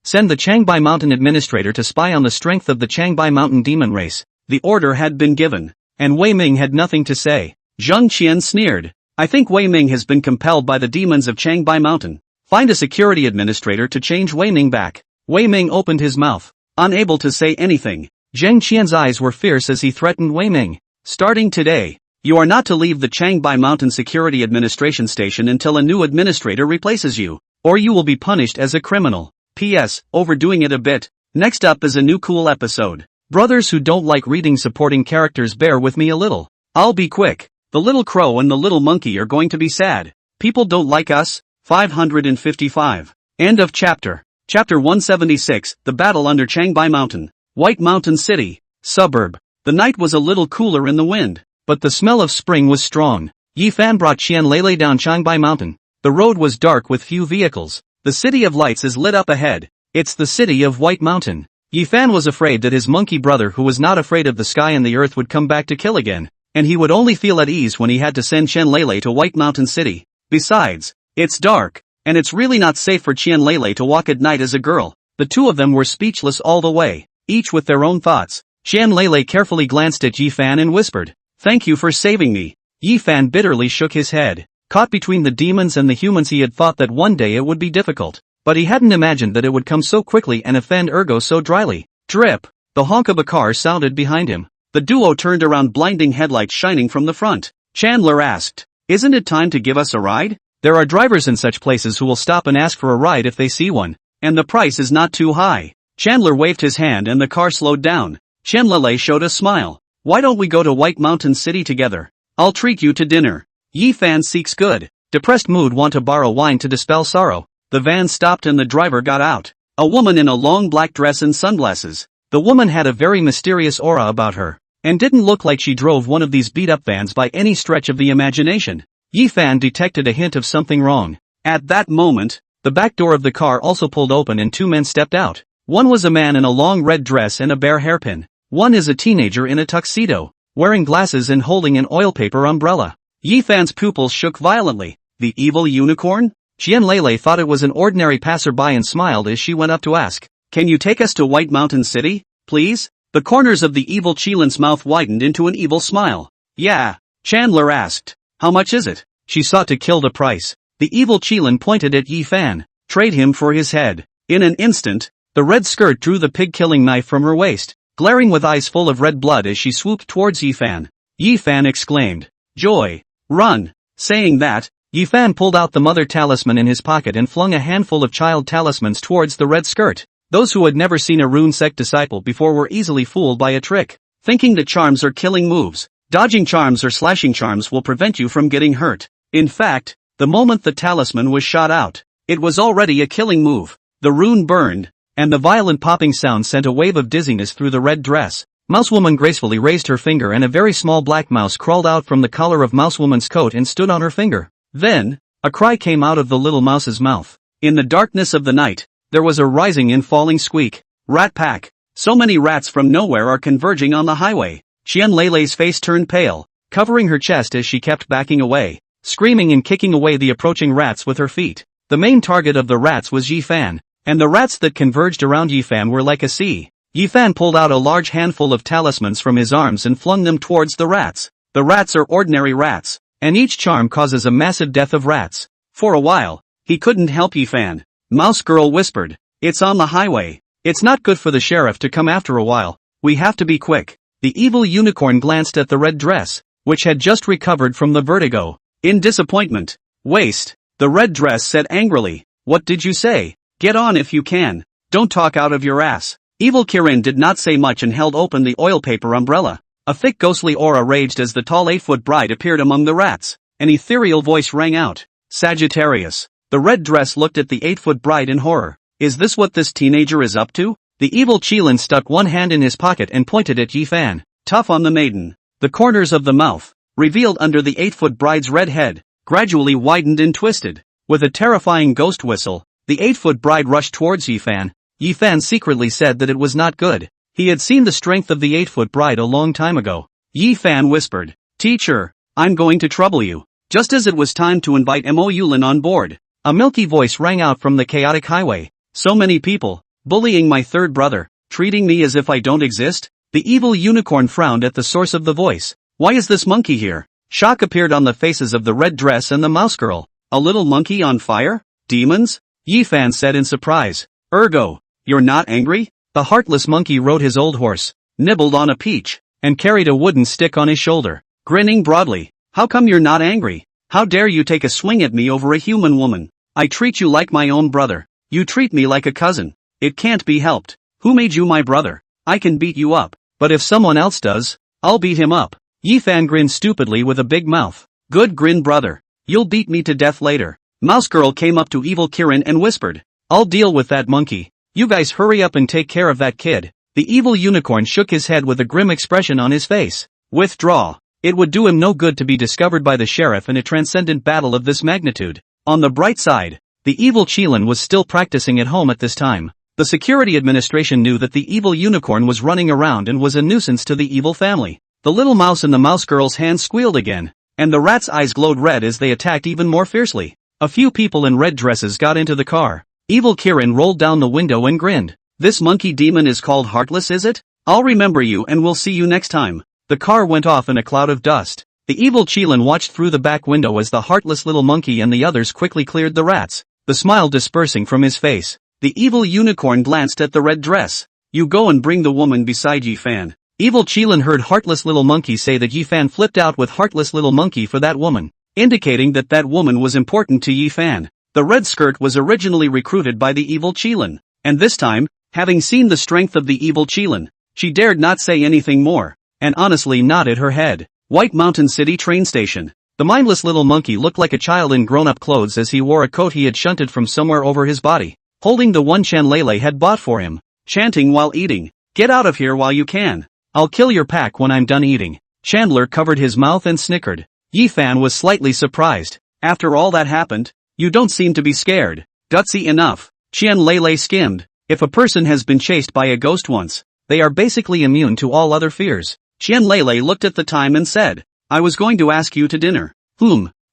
send the Changbai Mountain administrator to spy on the strength of the Changbai Mountain demon race. The order had been given, and Wei Ming had nothing to say. Zheng Qian sneered. I think Wei Ming has been compelled by the demons of Changbai Mountain. Find a security administrator to change Wei Ming back. Wei Ming opened his mouth, unable to say anything. Zheng Qian's eyes were fierce as he threatened Wei Ming. Starting today, you are not to leave the Changbai Mountain Security Administration Station until a new administrator replaces you, or you will be punished as a criminal. P.S. Overdoing it a bit. Next up is a new cool episode. Brothers who don't like reading supporting characters, bear with me a little. I'll be quick. The little crow and the little monkey are going to be sad. People don't like us. 555. End of chapter. Chapter 176, The Battle Under Changbai Mountain. White Mountain City. Suburb. The night was a little cooler in the wind, but the smell of spring was strong. Yi Fan brought Qian Lele down Changbai Mountain. The road was dark with few vehicles. The city of lights is lit up ahead. It's the city of White Mountain. Yi Fan was afraid that his monkey brother, who was not afraid of the sky and the earth, would come back to kill again, and he would only feel at ease when he had to send Qian Lele to White Mountain City. Besides, it's dark, and it's really not safe for Qian Lele to walk at night as a girl. The two of them were speechless all the way, each with their own thoughts. Qian Lele carefully glanced at Yi Fan and whispered, "Thank you for saving me." Yi Fan bitterly shook his head. Caught between the demons and the humans, he had thought that one day it would be difficult, but he hadn't imagined that it would come so quickly and offend Ergo so dryly. Drip! The honk of a car sounded behind him. The duo turned around, blinding headlights shining from the front. Chandler asked, "Isn't it time to give us a ride?" There are drivers in such places who will stop and ask for a ride if they see one, and the price is not too high. Chandler waved his hand and the car slowed down. Qian Lele showed a smile. "Why don't we go to White Mountain City together? I'll treat you to dinner." Yi Fan seeks good. Depressed mood, want to borrow wine to dispel sorrow. The van stopped and the driver got out. A woman in a long black dress and sunglasses. The woman had a very mysterious aura about her, and didn't look like she drove one of these beat-up vans by any stretch of the imagination. Yi Fan detected a hint of something wrong. At that moment, the back door of the car also pulled open and two men stepped out. One was a man in a long red dress and a bare hairpin. One is a teenager in a tuxedo, wearing glasses and holding an oil paper umbrella. Yi Fan's pupils shook violently. The evil unicorn? Qian Lele thought it was an ordinary passerby and smiled as she went up to ask, "Can you take us to White Mountain City, please?" The corners of the evil Qilan's mouth widened into an evil smile. "Yeah." Chandler asked, "How much is it?" She sought to kill the price. The evil Qilan pointed at Yi Fan. "Trade him for his head." In an instant, The red skirt drew the pig-killing knife from her waist, glaring with eyes full of red blood as she swooped towards Yifan. Yifan exclaimed, "Joy! Run!" Saying that, Yifan pulled out the mother talisman in his pocket and flung a handful of child talismans towards the red skirt. Those who had never seen a rune sect disciple before were easily fooled by a trick, thinking that charms are killing moves. Dodging charms or slashing charms will prevent you from getting hurt. In fact, the moment the talisman was shot out, it was already a killing move. The rune burned, and the violent popping sound sent a wave of dizziness through the red dress. Mousewoman gracefully raised her finger and a very small black mouse crawled out from the collar of Mousewoman's coat and stood on her finger. Then, a cry came out of the little mouse's mouth. In the darkness of the night, there was a rising and falling squeak. Rat pack. So many rats from nowhere are converging on the highway. Qian Leilei's face turned pale, covering her chest as she kept backing away, screaming and kicking away the approaching rats with her feet. The main target of the rats was Yifan, and the rats that converged around Yifan were like a sea. Yifan pulled out a large handful of talismans from his arms and flung them towards the rats. The rats are ordinary rats, and each charm causes a massive death of rats. For a while, he couldn't help Yifan. Mouse Girl whispered, "It's on the highway. It's not good for the sheriff to come after a while. We have to be quick." The evil unicorn glanced at the red dress, which had just recovered from the vertigo. In disappointment, "Waste," the red dress said angrily. "What did you say? Get on if you can. Don't talk out of your ass." Evil Kirin did not say much and held open the oil paper umbrella. A thick ghostly aura raged as the tall 8-foot bride appeared among the rats. An ethereal voice rang out, "Sagittarius." The red dress looked at the 8-foot bride in horror. Is this what this teenager is up to? The evil Qilin stuck one hand in his pocket and pointed at Yifan. Tough on the maiden. The corners of the mouth, revealed under the 8-foot bride's red head, gradually widened and twisted. With a terrifying ghost whistle, the 8-foot bride rushed towards Yifan. Yifan secretly said that it was not good. He had seen the strength of the 8-foot bride a long time ago. Yifan whispered, "Teacher, I'm going to trouble you." Just as it was time to invite Mo Yulin on board, a milky voice rang out from the chaotic highway. "So many people, bullying my third brother, treating me as if I don't exist?" The evil unicorn frowned at the source of the voice. "Why is this monkey here?" Shock appeared on the faces of the red dress and the mouse girl. "A little monkey on fire? Demons?" Yifan said in surprise. "Ergo, you're not angry?" The heartless monkey rode his old horse, nibbled on a peach, and carried a wooden stick on his shoulder, grinning broadly. "How come you're not angry? How dare you take a swing at me over a human woman? I treat you like my own brother. You treat me like a cousin. It can't be helped. Who made you my brother? I can beat you up, but if someone else does, I'll beat him up." Yifan grinned stupidly with a big mouth. "Good grin, brother. You'll beat me to death later." Mouse Girl came up to evil Kirin and whispered, "I'll deal with that monkey. You guys hurry up and take care of that kid." The evil unicorn shook his head with a grim expression on his face. "Withdraw. It would do him no good to be discovered by the sheriff in a transcendent battle of this magnitude." On the bright side, the evil Qilin was still practicing at home at this time. The security administration knew that the evil unicorn was running around and was a nuisance to the evil family. The little mouse in the mouse girl's hand squealed again, and the rat's eyes glowed red as they attacked even more fiercely. A few people in red dresses got into the car. Evil Kirin rolled down the window and grinned. "This monkey demon is called Heartless, is it? I'll remember you and we'll see you next time." The car went off in a cloud of dust. The evil Qilin watched through the back window as the heartless little monkey and the others quickly cleared the rats, the smile dispersing from his face. The evil unicorn glanced at the red dress. "You go and bring the woman beside Yifan." Evil Qilin heard heartless little monkey say that Yifan flipped out with heartless little monkey for that woman, indicating that that woman was important to Yifan. The red skirt was originally recruited by the evil Qilin, and this time, having seen the strength of the evil Qilin, she dared not say anything more, and honestly nodded her head. White Mountain City train station. The mindless little monkey looked like a child in grown-up clothes as he wore a coat he had shunted from somewhere over his body, holding the one Qian Leilei had bought for him, chanting while eating, "Get out of here while you can. I'll kill your pack when I'm done eating." Chandler covered his mouth and snickered. Yifan was slightly surprised. "After all that happened, you don't seem to be scared." "Gutsy enough," Qian Leilei skimmed. "If a person has been chased by a ghost once, they are basically immune to all other fears." Qian Leilei looked at the time and said, "I was going to ask you to dinner."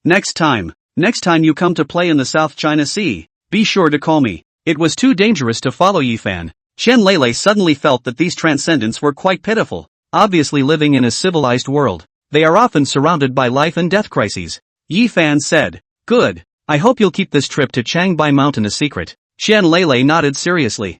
Next time you come to play in the South China Sea, be sure to call me." It was too dangerous to follow Yifan. Qian Leilei suddenly felt that these transcendents were quite pitiful. Obviously living in a civilized world, they are often surrounded by life and death crises. Yifan said, "Good. I hope you'll keep this trip to Changbai Mountain a secret." Qian Leilei nodded seriously.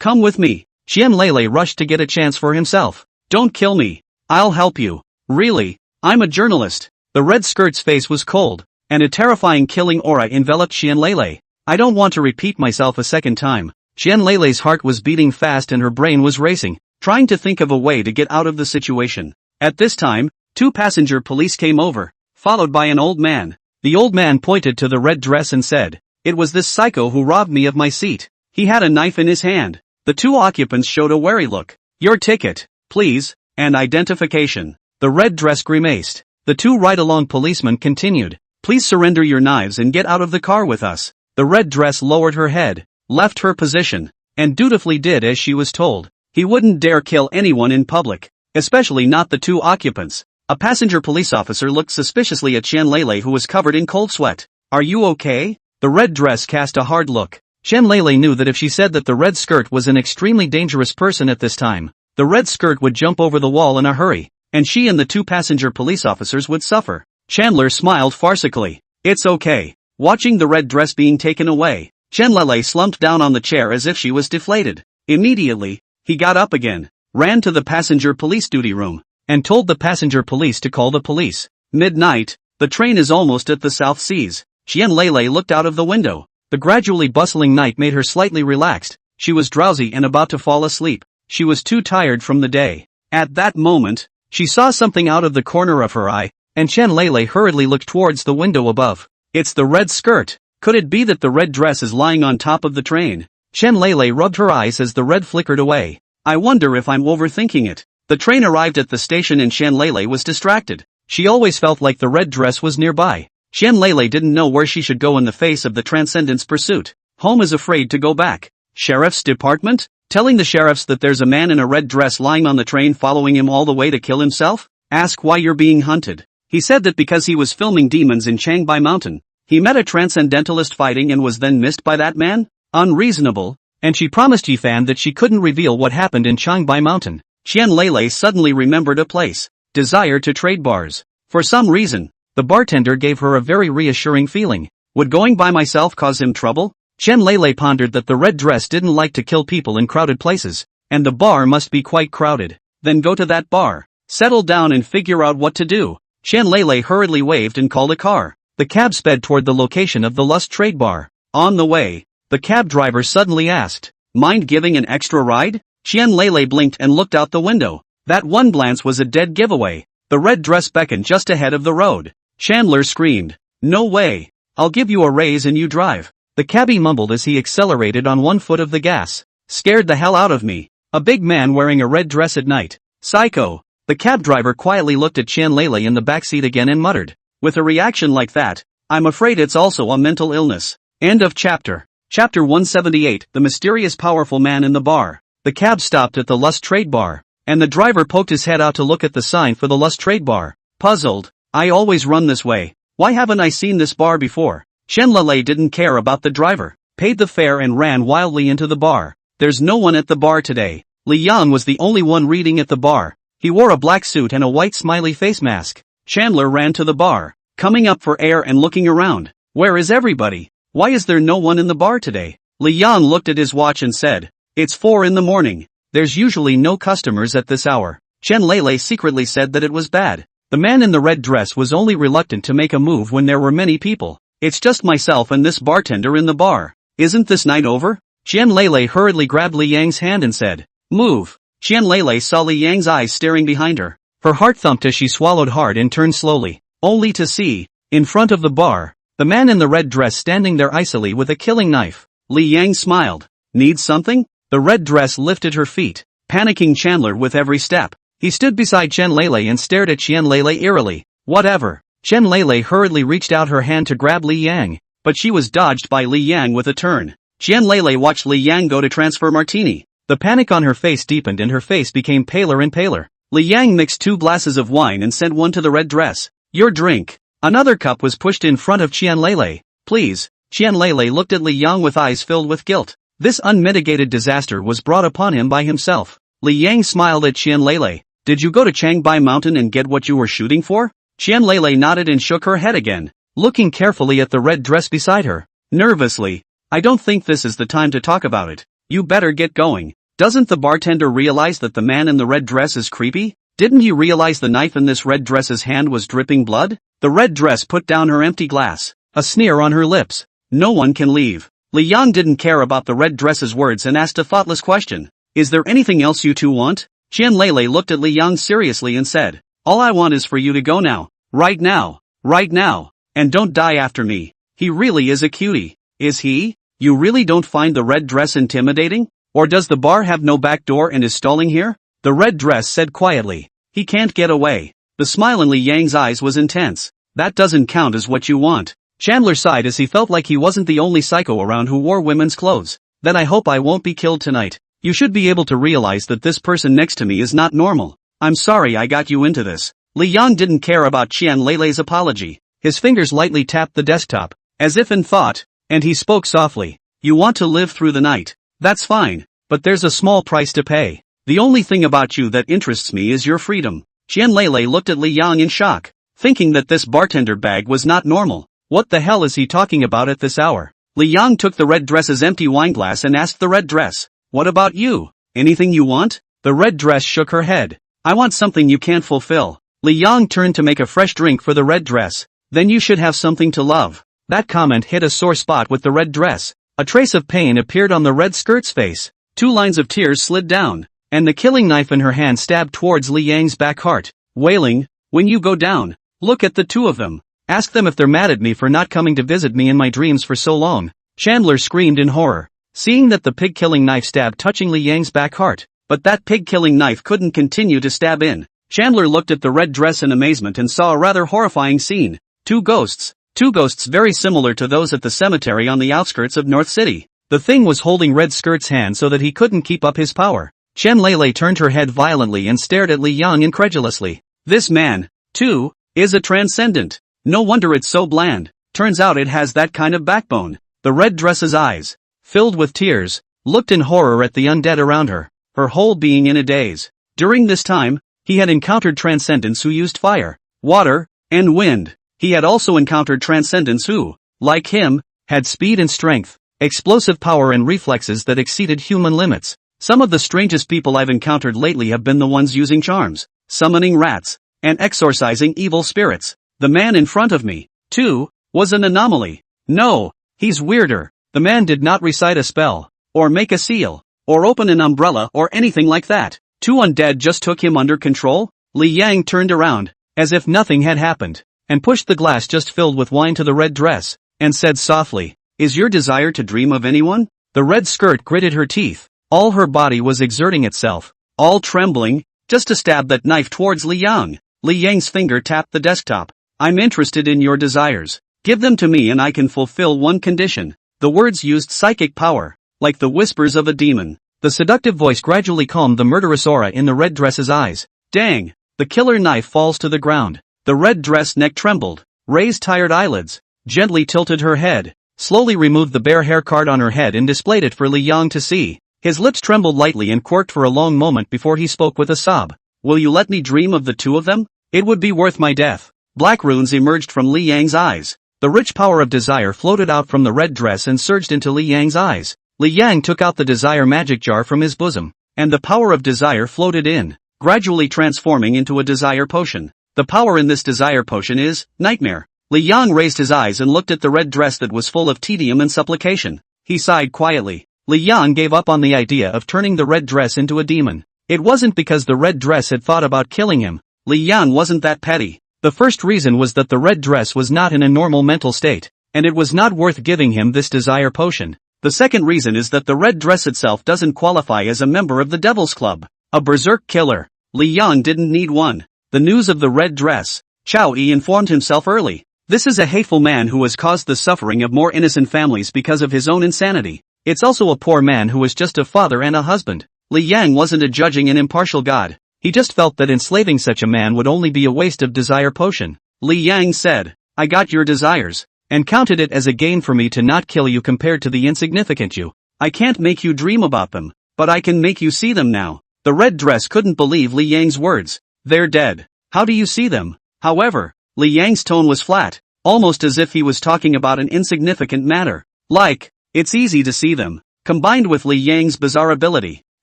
Come with me. Qian Lele rushed to get a chance for himself. Don't kill me. I'll help you. Really? I'm a journalist. The red skirt's face was cold, and a terrifying killing aura enveloped Qian Lele. I don't want to repeat myself a second time. Qian Lele's heart was beating fast and her brain was racing, trying to think of a way to get out of the situation. At this time, 2 passenger police came over, followed by an old man. The old man pointed to the red dress and said, "It was this psycho who robbed me of my seat." He had a knife in his hand. The 2 occupants showed a wary look. "Your ticket, please, and identification." The red dress grimaced. The 2 ride-along policemen continued, "Please surrender your knives and get out of the car with us." The red dress lowered her head, left her position, and dutifully did as she was told. He wouldn't dare kill anyone in public, especially not the 2 occupants. A passenger police officer looked suspiciously at Qian Lele, who was covered in cold sweat. "Are you okay?" The red dress cast a hard look. Qian Lele knew that if she said that the red skirt was an extremely dangerous person at this time, the red skirt would jump over the wall in a hurry, and she and the 2 passenger police officers would suffer. Chandler smiled farcically. "It's okay." Watching the red dress being taken away, Qian Lele slumped down on the chair as if she was deflated. Immediately, he got up again, ran to the passenger police duty room, and told the passenger police to call the police. Midnight, the train is almost at the South Seas. Qian Lele looked out of the window. The gradually bustling night made her slightly relaxed. She was drowsy and about to fall asleep. She was too tired from the day. At that moment, she saw something out of the corner of her eye, and Qian Lele hurriedly looked towards the window above. It's the red skirt. Could it be that the red dress is lying on top of the train? Qian Lele rubbed her eyes as the red flickered away. I wonder if I'm overthinking it. The train arrived at the station and Qian Lele was distracted. She always felt like the red dress was nearby. Qian Lele didn't know where she should go in the face of the Transcendent's pursuit. Home is afraid to go back. Sheriff's department? Telling the sheriffs that there's a man in a red dress lying on the train following him all the way to kill himself? Ask why you're being hunted. He said that because he was filming demons in Changbai Mountain, he met a transcendentalist fighting and was then missed by that man? Unreasonable. And she promised Yifan that she couldn't reveal what happened in Changbai Mountain. Qian Lele suddenly remembered a place. Desire to trade bars. For some reason, the bartender gave her a very reassuring feeling. Would going by myself cause him trouble? Qian Lele pondered that the red dress didn't like to kill people in crowded places, and the bar must be quite crowded. Then go to that bar, settle down and figure out what to do. Qian Lele hurriedly waved and called a car. The cab sped toward the location of the Lust Trade Bar. On the way, the cab driver suddenly asked, "Mind giving an extra ride?" Qian Lele blinked and looked out the window. That one glance was a dead giveaway. The red dress beckoned just ahead of the road. Chandler screamed, "No way! I'll give you a raise and you drive." The cabbie mumbled as he accelerated on one foot of the gas. "Scared the hell out of me. A big man wearing a red dress at night. Psycho." The cab driver quietly looked at Qian Lele in the backseat again and muttered, "With a reaction like that, I'm afraid it's also a mental illness." End of chapter. Chapter 178, The Mysterious Powerful Man in the Bar. The cab stopped at the Lust Trade Bar, and the driver poked his head out to look at the sign for the Lust Trade Bar. Puzzled, "I always run this way. Why haven't I seen this bar before?" Qian Lele didn't care about the driver, paid the fare and ran wildly into the bar. There's no one at the bar today. Li Yang was the only one reading at the bar. He wore a black suit and a white smiley face mask. Chandler ran to the bar, coming up for air and looking around. Where is everybody? Why is there no one in the bar today? Li Yang looked at his watch and said, "It's 4 in the morning. There's usually no customers at this hour." Qian Lele secretly said that it was bad. The man in the red dress was only reluctant to make a move when there were many people. "It's just myself and this bartender in the bar. Isn't this night over?" Qian Lele hurriedly grabbed Li Yang's hand and said, "Move." Qian Lele saw Li Yang's eyes staring behind her. Her heart thumped as she swallowed hard and turned slowly, only to see, in front of the bar, the man in the red dress standing there icily with a killing knife. Li Yang smiled. "Need something?" The red dress lifted her feet, panicking Chandler with every step. He stood beside Qian Lele and stared at Qian Lele eerily. "Whatever." Qian Lele hurriedly reached out her hand to grab Li Yang, but she was dodged by Li Yang with a turn. Qian Lele watched Li Yang go to transfer martini. The panic on her face deepened and her face became paler and paler. Li Yang mixed 2 glasses of wine and sent one to the red dress. "Your drink." Another cup was pushed in front of Qian Lele. "Please." Qian Lele looked at Li Yang with eyes filled with guilt. This unmitigated disaster was brought upon him by himself. Li Yang smiled at Qian Lele. "Did you go to Changbai Mountain and get what you were shooting for?" Qian Lele nodded and shook her head again, looking carefully at the red dress beside her. Nervously, "I don't think this is the time to talk about it. You better get going. Doesn't the bartender realize that the man in the red dress is creepy? Didn't you realize the knife in this red dress's hand was dripping blood? The red dress put down her empty glass, a sneer on her lips. No one can leave. Li Yang didn't care about the red dress's words and asked a thoughtless question. Is there anything else you two want? Qian Lele looked at Li Yang seriously and said, all I want is for you to go now. Right now. Right now. And don't die after me. He really is a cutie. Is he? You really don't find the red dress intimidating? Or does the bar have no back door and is stalling here? The red dress said quietly. He can't get away. The smile in Li Yang's eyes was intense. That doesn't count as what you want. Chandler sighed as he felt like he wasn't the only psycho around who wore women's clothes. Then I hope I won't be killed tonight. You should be able to realize that this person next to me is not normal. I'm sorry I got you into this. Li Yang didn't care about Qian Lele's apology. His fingers lightly tapped the desktop, as if in thought, and he spoke softly. You want to live through the night. That's fine, but there's a small price to pay. The only thing about you that interests me is your freedom. Qian Lele looked at Li Yang in shock, thinking that this bartender bag was not normal. What the hell is he talking about at this hour? Li Yang took the red dress's empty wineglass and asked the red dress, what about you? Anything you want? The red dress shook her head. I want something you can't fulfill. Li Yang turned to make a fresh drink for the red dress. Then you should have something to love. That comment hit a sore spot with the red dress. A trace of pain appeared on the red skirt's face. 2 lines of tears slid down, and the killing knife in her hand stabbed towards Li Yang's back heart, wailing, when you go down, look at the 2 of them. Ask them if they're mad at me for not coming to visit me in my dreams for so long. Chandler screamed in horror, seeing that the pig-killing knife stabbed touching Li Yang's back heart. But that pig-killing knife couldn't continue to stab in. Chandler looked at the red dress in amazement and saw a rather horrifying scene. 2 ghosts. 2 ghosts very similar to those at the cemetery on the outskirts of North City. The thing was holding Red Skirt's hand so that he couldn't keep up his power. Qian Lele turned her head violently and stared at Li Yang incredulously. This man, too, is a transcendent. No wonder it's so bland. Turns out it has that kind of backbone. The red dress's eyes, filled with tears, looked in horror at the undead around her, her whole being in a daze. During this time, he had encountered transcendents who used fire, water, and wind. He had also encountered transcendents who, like him, had speed and strength, explosive power and reflexes that exceeded human limits. Some of the strangest people I've encountered lately have been the ones using charms, summoning rats, and exorcising evil spirits. The man in front of me, too, was an anomaly. No, he's weirder. The man did not recite a spell, or make a seal, or open an umbrella or anything like that. 2 undead just took him under control? Li Yang turned around, as if nothing had happened, and pushed the glass just filled with wine to the red dress, and said softly, is your desire to dream of anyone? The red skirt gritted her teeth. All her body was exerting itself, all trembling, just to stab that knife towards Li Yang. Li Yang's finger tapped the desktop. I'm interested in your desires. Give them to me and I can fulfill one condition. The words used psychic power, like the whispers of a demon. The seductive voice gradually calmed the murderous aura in the red dress's eyes. Dang! The killer knife falls to the ground. The red dress neck trembled, raised tired eyelids, gently tilted her head, slowly removed the bare hair card on her head and displayed it for Li Yang to see. His lips trembled lightly and quirked for a long moment before he spoke with a sob. Will you let me dream of the 2 of them? It would be worth my death. Black runes emerged from Li Yang's eyes. The rich power of desire floated out from the red dress and surged into Li Yang's eyes. Li Yang took out the desire magic jar from his bosom, and the power of desire floated in, gradually transforming into a desire potion. The power in this desire potion is nightmare. Li Yang raised his eyes and looked at the red dress that was full of tedium and supplication. He sighed quietly. Li Yang gave up on the idea of turning the red dress into a demon. It wasn't because the red dress had thought about killing him. Li Yang wasn't that petty. The first reason was that the red dress was not in a normal mental state, and it was not worth giving him this desire potion. The second reason is that the red dress itself doesn't qualify as a member of the Devil's Club, a berserk killer. Li Yang didn't need one. The news of the red dress, Chao Yi informed himself early. This is a hateful man who has caused the suffering of more innocent families because of his own insanity. It's also a poor man who is just a father and a husband. Li Yang wasn't a judging and impartial god. He just felt that enslaving such a man would only be a waste of desire potion. Li Yang said, I got your desires, and counted it as a gain for me to not kill you compared to the insignificant you. I can't make you dream about them, but I can make you see them now. The red dress couldn't believe Li Yang's words. They're dead. How do you see them? However, Li Yang's tone was flat, almost as if he was talking about an insignificant matter. Like, it's easy to see them. combined with Li Yang's bizarre ability.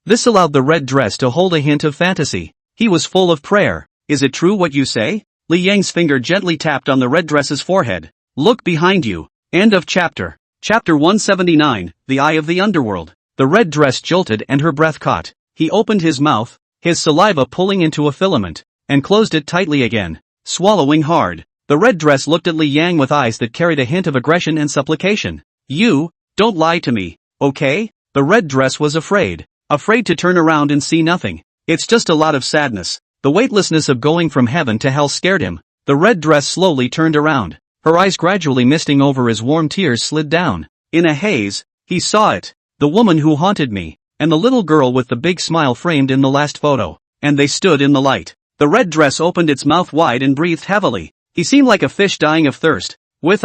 This allowed the red dress to hold a hint of fantasy. He was full of prayer. Is it true what you say? Li Yang's finger gently tapped on the red dress's forehead. Look behind you. End of chapter. Chapter 179, The Eye of the Underworld. The red dress jolted and her breath caught. He opened his mouth, his saliva pulling into a filament, and closed it tightly again, swallowing hard. The red dress looked at Li Yang with eyes that carried a hint of aggression and supplication. You, don't lie to me, okay? The red dress was afraid to turn around and see nothing. It's just a lot of sadness. The weightlessness of going from heaven to hell scared him. The red dress slowly turned around. Her eyes gradually misting over as warm tears slid down. In a haze, he saw it. The woman who haunted me, and the little girl with the big smile framed in the last photo. And they stood in the light. The red dress opened its mouth wide and breathed heavily. He seemed like a fish dying of thirst, with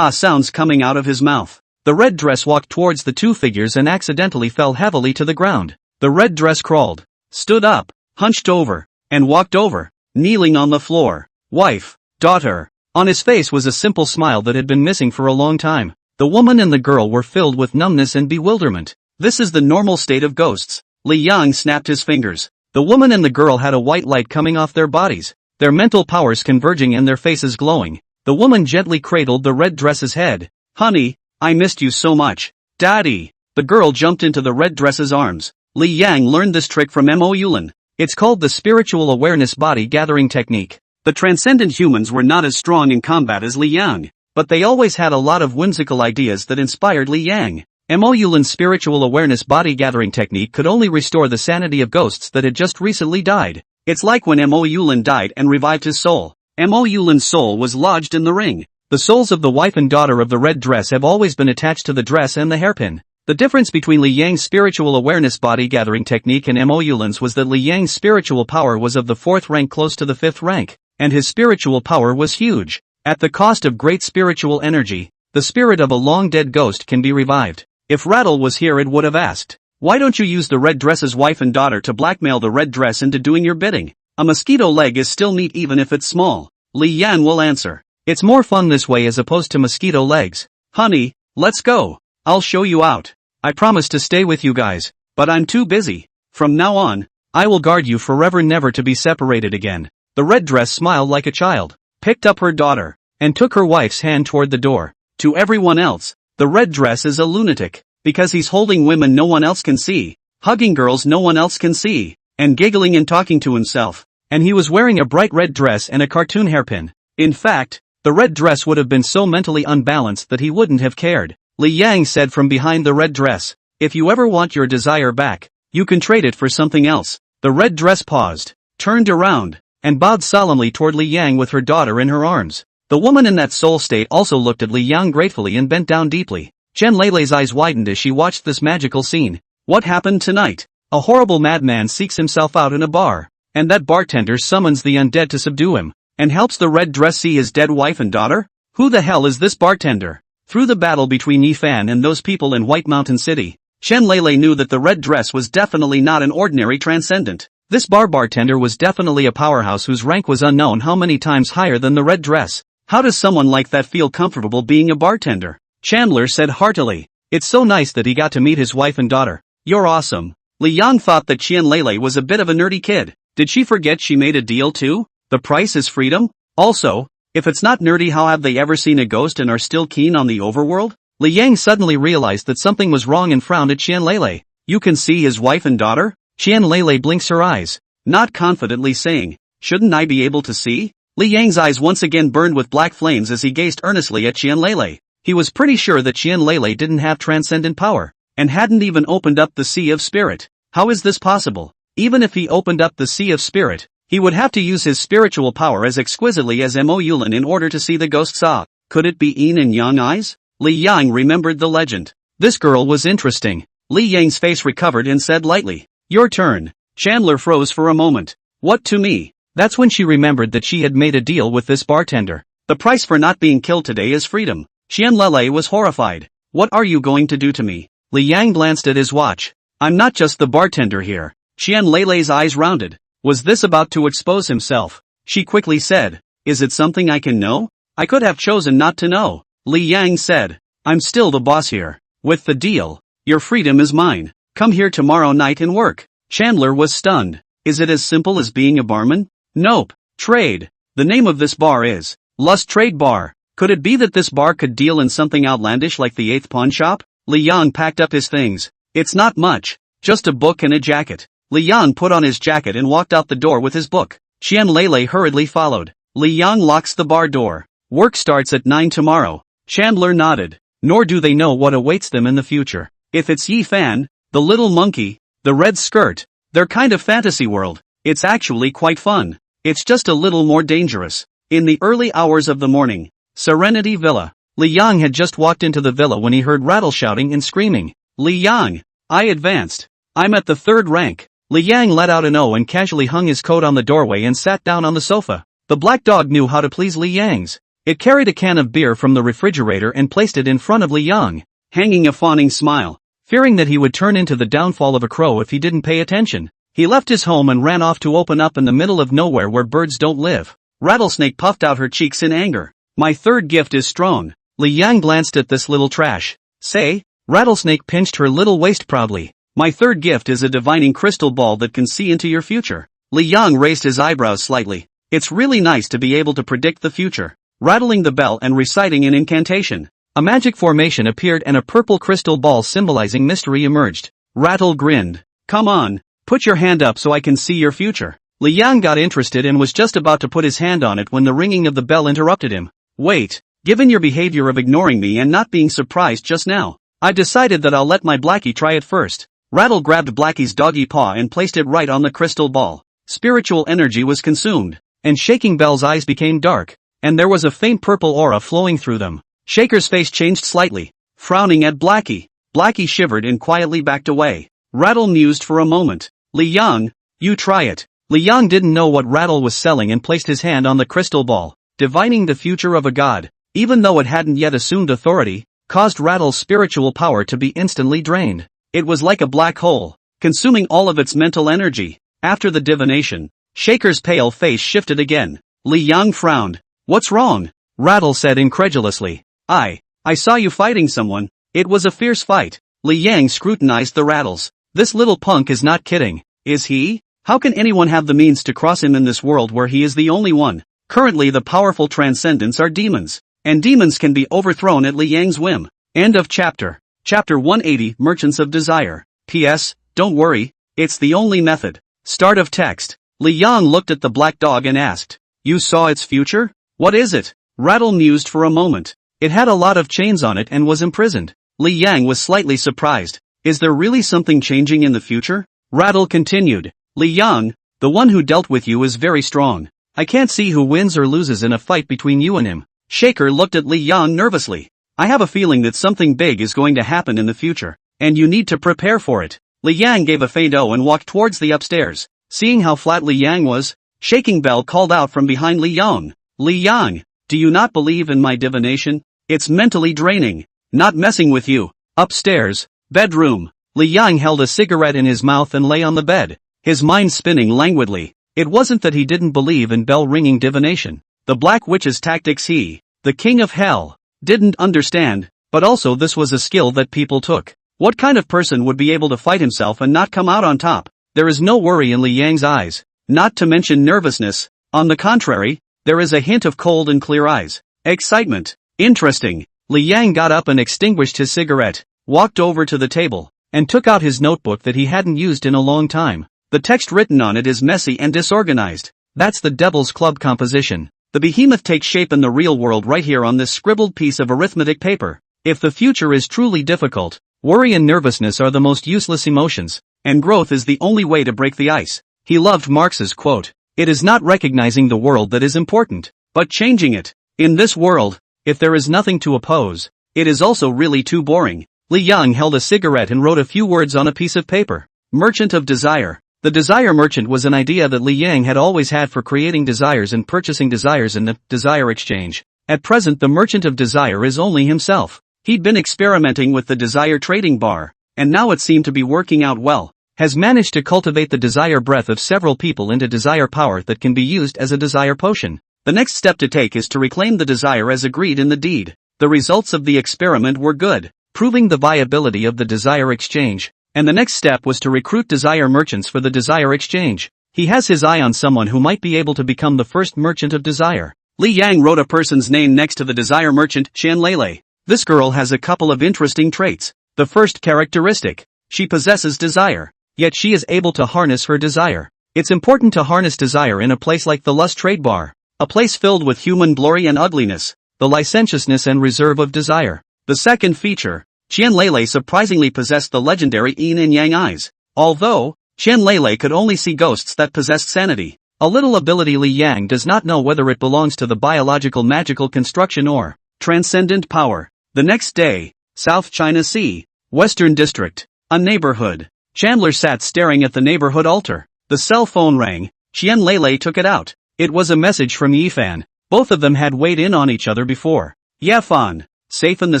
sounds coming out of his mouth. The red dress walked towards the two figures and accidentally fell heavily to the ground. The red dress crawled, stood up, hunched over, and walked over, kneeling on the floor. Wife, daughter. On his face was a simple smile that had been missing for a long time. The woman and the girl were filled with numbness and bewilderment. This is the normal state of ghosts. Li Yang snapped his fingers. The woman and the girl had a white light coming off their bodies, their mental powers converging and their faces glowing. The woman gently cradled the red dress's head. Honey, I missed you so much. Daddy. The girl jumped into the red dress's arms. Li Yang learned this trick from Mo Yulin. It's called the spiritual awareness body gathering technique. The transcendent humans were not as strong in combat as Li Yang, but they always had a lot of whimsical ideas that inspired Li Yang. Mo Yulin's spiritual awareness body gathering technique could only restore the sanity of ghosts that had just recently died. It's like when Mo Yulin died and revived his soul. Mo Yulin's soul was lodged in the ring. The souls of the wife and daughter of the red dress have always been attached to the dress and the hairpin. The difference between Li Yang's spiritual awareness body gathering technique and Mo Yulin's was that Li Yang's spiritual power was of the 4th rank close to the 5th rank, and his spiritual power was huge. At the cost of great spiritual energy, the spirit of a long-dead ghost can be revived. If Rattle was here, it would have asked, why don't you use the red dress's wife and daughter to blackmail the red dress into doing your bidding? A mosquito leg is still neat even if it's small. Li Yan will answer. It's more fun this way as opposed to mosquito legs. Honey, let's go. I'll show you out. I promise to stay with you guys, but I'm too busy. From now on, I will guard you forever, never to be separated again. The red dress smiled like a child, picked up her daughter, and took her wife's hand toward the door. To everyone else, the red dress is a lunatic, because he's holding women no one else can see, hugging girls no one else can see, and giggling and talking to himself. And he was wearing a bright red dress and a cartoon hairpin. In fact, the red dress would have been so mentally unbalanced that he wouldn't have cared. Li Yang said from behind the red dress, if you ever want your desire back, you can trade it for something else. The red dress paused, turned around, and bowed solemnly toward Li Yang with her daughter in her arms. The woman in that soul state also looked at Li Yang gratefully and bent down deeply. Chen Leilei's eyes widened as she watched this magical scene. What happened tonight? A horrible madman seeks himself out in a bar, and that bartender summons the undead to subdue him, and helps the red dress see his dead wife and daughter? Who the hell is this bartender? Through the battle between Yifan and those people in White Mountain City, Chen Leilei knew that the red dress was definitely not an ordinary transcendent. This bartender was definitely a powerhouse whose rank was unknown how many times higher than the red dress. How does someone like that feel comfortable being a bartender? Chandler said heartily. It's so nice that he got to meet his wife and daughter. You're awesome. Li Yang thought that Chen Leilei was a bit of a nerdy kid. Did she forget she made a deal too? The price is freedom? Also, if it's not nerdy, how have they ever seen a ghost and are still keen on the overworld? Li Yang suddenly realized that something was wrong and frowned at Qian Leilei. You can see his wife and daughter? Qian Leilei blinks her eyes, not confidently saying, shouldn't I be able to see? Li Yang's eyes once again burned with black flames as he gazed earnestly at Qian Leilei. He was pretty sure that Qian Leilei didn't have transcendent power, and hadn't even opened up the Sea of Spirit. How is this possible? Even if he opened up the Sea of Spirit, he would have to use his spiritual power as exquisitely as Mo Yulin in order to see the ghosts. Could it be yin and yang eyes? Li Yang remembered the legend. This girl was interesting. Li Yang's face recovered and said lightly, your turn. Chandler froze for a moment. What to me? That's when she remembered that she had made a deal with this bartender. The price for not being killed today is freedom. Qian Leilei was horrified. What are you going to do to me? Li Yang glanced at his watch. I'm not just the bartender here. Qian Leilei's eyes rounded. Was this about to expose himself? She quickly said, is it something I can know? I could have chosen not to know. Li Yang said, I'm still the boss here. With the deal, Your freedom is mine. Come here tomorrow night and work. Chandler was stunned. Is it as simple as being a barman? Nope. Trade. The name of this bar is Lust Trade Bar. Could it be that this bar could deal in something outlandish like the 8th pawn shop? Li Yang packed up his things. It's not much. Just a book and a jacket. Li Yang put on his jacket and walked out the door with his book. Qian Lele hurriedly followed. Li Yang locks the bar door. Work starts at 9 tomorrow. Chandler nodded. Nor do they know what awaits them in the future. If it's Yi Fan, the little monkey, the red skirt, their kind of fantasy world, it's actually quite fun. It's just a little more dangerous. In the early hours of the morning, Serenity Villa. Li Yang had just walked into the villa when he heard Rattle shouting and screaming. Li Yang! I advanced. I'm at the 3rd rank. Li Yang let out an O and casually hung his coat on the doorway and sat down on the sofa. The black dog knew how to please Li Yang's. It carried a can of beer from the refrigerator and placed it in front of Li Yang, hanging a fawning smile. Fearing that he would turn into the downfall of a crow if he didn't pay attention, he left his home and ran off to open up in the middle of nowhere where birds don't live. Rattlesnake puffed out her cheeks in anger. My 3rd gift is strong. Li Yang glanced at this little trash. Say? Rattlesnake pinched her little waist proudly. My 3rd gift is a divining crystal ball that can see into your future. Li Yang raised his eyebrows slightly. It's really nice to be able to predict the future. Rattling the bell and reciting an incantation, a magic formation appeared and a purple crystal ball symbolizing mystery emerged. Rattle grinned. Come on, put your hand up so I can see your future. Li Yang got interested and was just about to put his hand on it when the ringing of the bell interrupted him. Wait, given your behavior of ignoring me and not being surprised just now, I decided that I'll let my Blackie try it first. Rattle grabbed Blackie's doggy paw and placed it right on the crystal ball. Spiritual energy was consumed, and Shaking Bell's eyes became dark, and there was a faint purple aura flowing through them. Shaker's face changed slightly, frowning at Blackie. Blackie shivered and quietly backed away. Rattle mused for a moment. Li Yang, you try it. Li Yang didn't know what Rattle was selling and placed his hand on the crystal ball. Divining the future of a god, even though it hadn't yet assumed authority, caused Rattle's spiritual power to be instantly drained. It was like a black hole, consuming all of its mental energy. After the divination, Shaker's pale face shifted again. Li Yang frowned. What's wrong? Rattle said incredulously. I saw you fighting someone. It was a fierce fight. Li Yang scrutinized the Rattles. This little punk is not kidding, is he? How can anyone have the means to cross him in this world where he is the only one? Currently the powerful transcendents are demons, and demons can be overthrown at Li Yang's whim. End of chapter. Chapter 180, Merchants of Desire. P.S. Don't worry, it's the only method. Start of text. Li Yang looked at the black dog and asked, You saw its future? What is it? Rattle mused for a moment. It had a lot of chains on it and was imprisoned. Li Yang was slightly surprised. Is there really something changing in the future? Rattle continued. Li Yang, the one who dealt with you is very strong. I can't see who wins or loses in a fight between you and him. Shaker looked at Li Yang nervously. I have a feeling that something big is going to happen in the future, and you need to prepare for it. Li Yang gave a faint O and walked towards the upstairs. Seeing how flat Li Yang was, Shaking Bell called out from behind Li Yang. Li Yang, do you not believe in my divination? It's mentally draining. Not messing with you. Upstairs. Bedroom. Li Yang held a cigarette in his mouth and lay on the bed, his mind spinning languidly. It wasn't that he didn't believe in bell-ringing divination. The Black Witch's tactics he, the King of Hell, didn't understand, but also this was a skill that people took. What kind of person would be able to fight himself and not come out on top? There is no worry in Li Yang's eyes, not to mention nervousness. On the contrary, there is a hint of cold and clear eyes. Excitement. Interesting. Li Yang got up and extinguished his cigarette, walked over to the table, and took out his notebook that he hadn't used in a long time. The text written on it is messy and disorganized. That's the Devil's Club composition. The behemoth takes shape in the real world right here on this scribbled piece of arithmetic paper. If the future is truly difficult, worry and nervousness are the most useless emotions, and growth is the only way to break the ice. He loved Marx's quote. It is not recognizing the world that is important, but changing it. In this world, if there is nothing to oppose, it is also really too boring. Li Yang held a cigarette and wrote a few words on a piece of paper. Merchant of Desire. The Desire Merchant was an idea that Li Yang had always had for creating desires and purchasing desires in the Desire Exchange. At present the Merchant of Desire is only himself. He'd been experimenting with the Desire Trading Bar, and now it seemed to be working out well. Has managed to cultivate the desire breath of several people into desire power that can be used as a desire potion. The next step to take is to reclaim the desire as agreed in the deed. The results of the experiment were good. proving the viability of the desire exchange. And the next step was to recruit desire merchants for the desire exchange. He has his eye on someone who might be able to become the first merchant of desire. Li Yang wrote a person's name next to the desire merchant, Qianlele. This girl has a couple of interesting traits. The first characteristic: she possesses desire, yet she is able to harness her desire. It's important to harness desire in a place like the Lust Trade Bar, a place filled with human glory and ugliness, the licentiousness and reserve of desire. The second feature: Qianlele surprisingly possessed the legendary yin and yang eyes. Although Qianlele could only see ghosts that possessed sanity, a little ability Li Yang does not know whether it belongs to the biological magical construction or transcendent power. The next day, South China Sea, Western District, a neighborhood. Chandler sat staring at the neighborhood altar. The cell phone rang. Qianlele took it out. It was a message from Yifan. Both of them had weighed in on each other before. Yifan, safe in the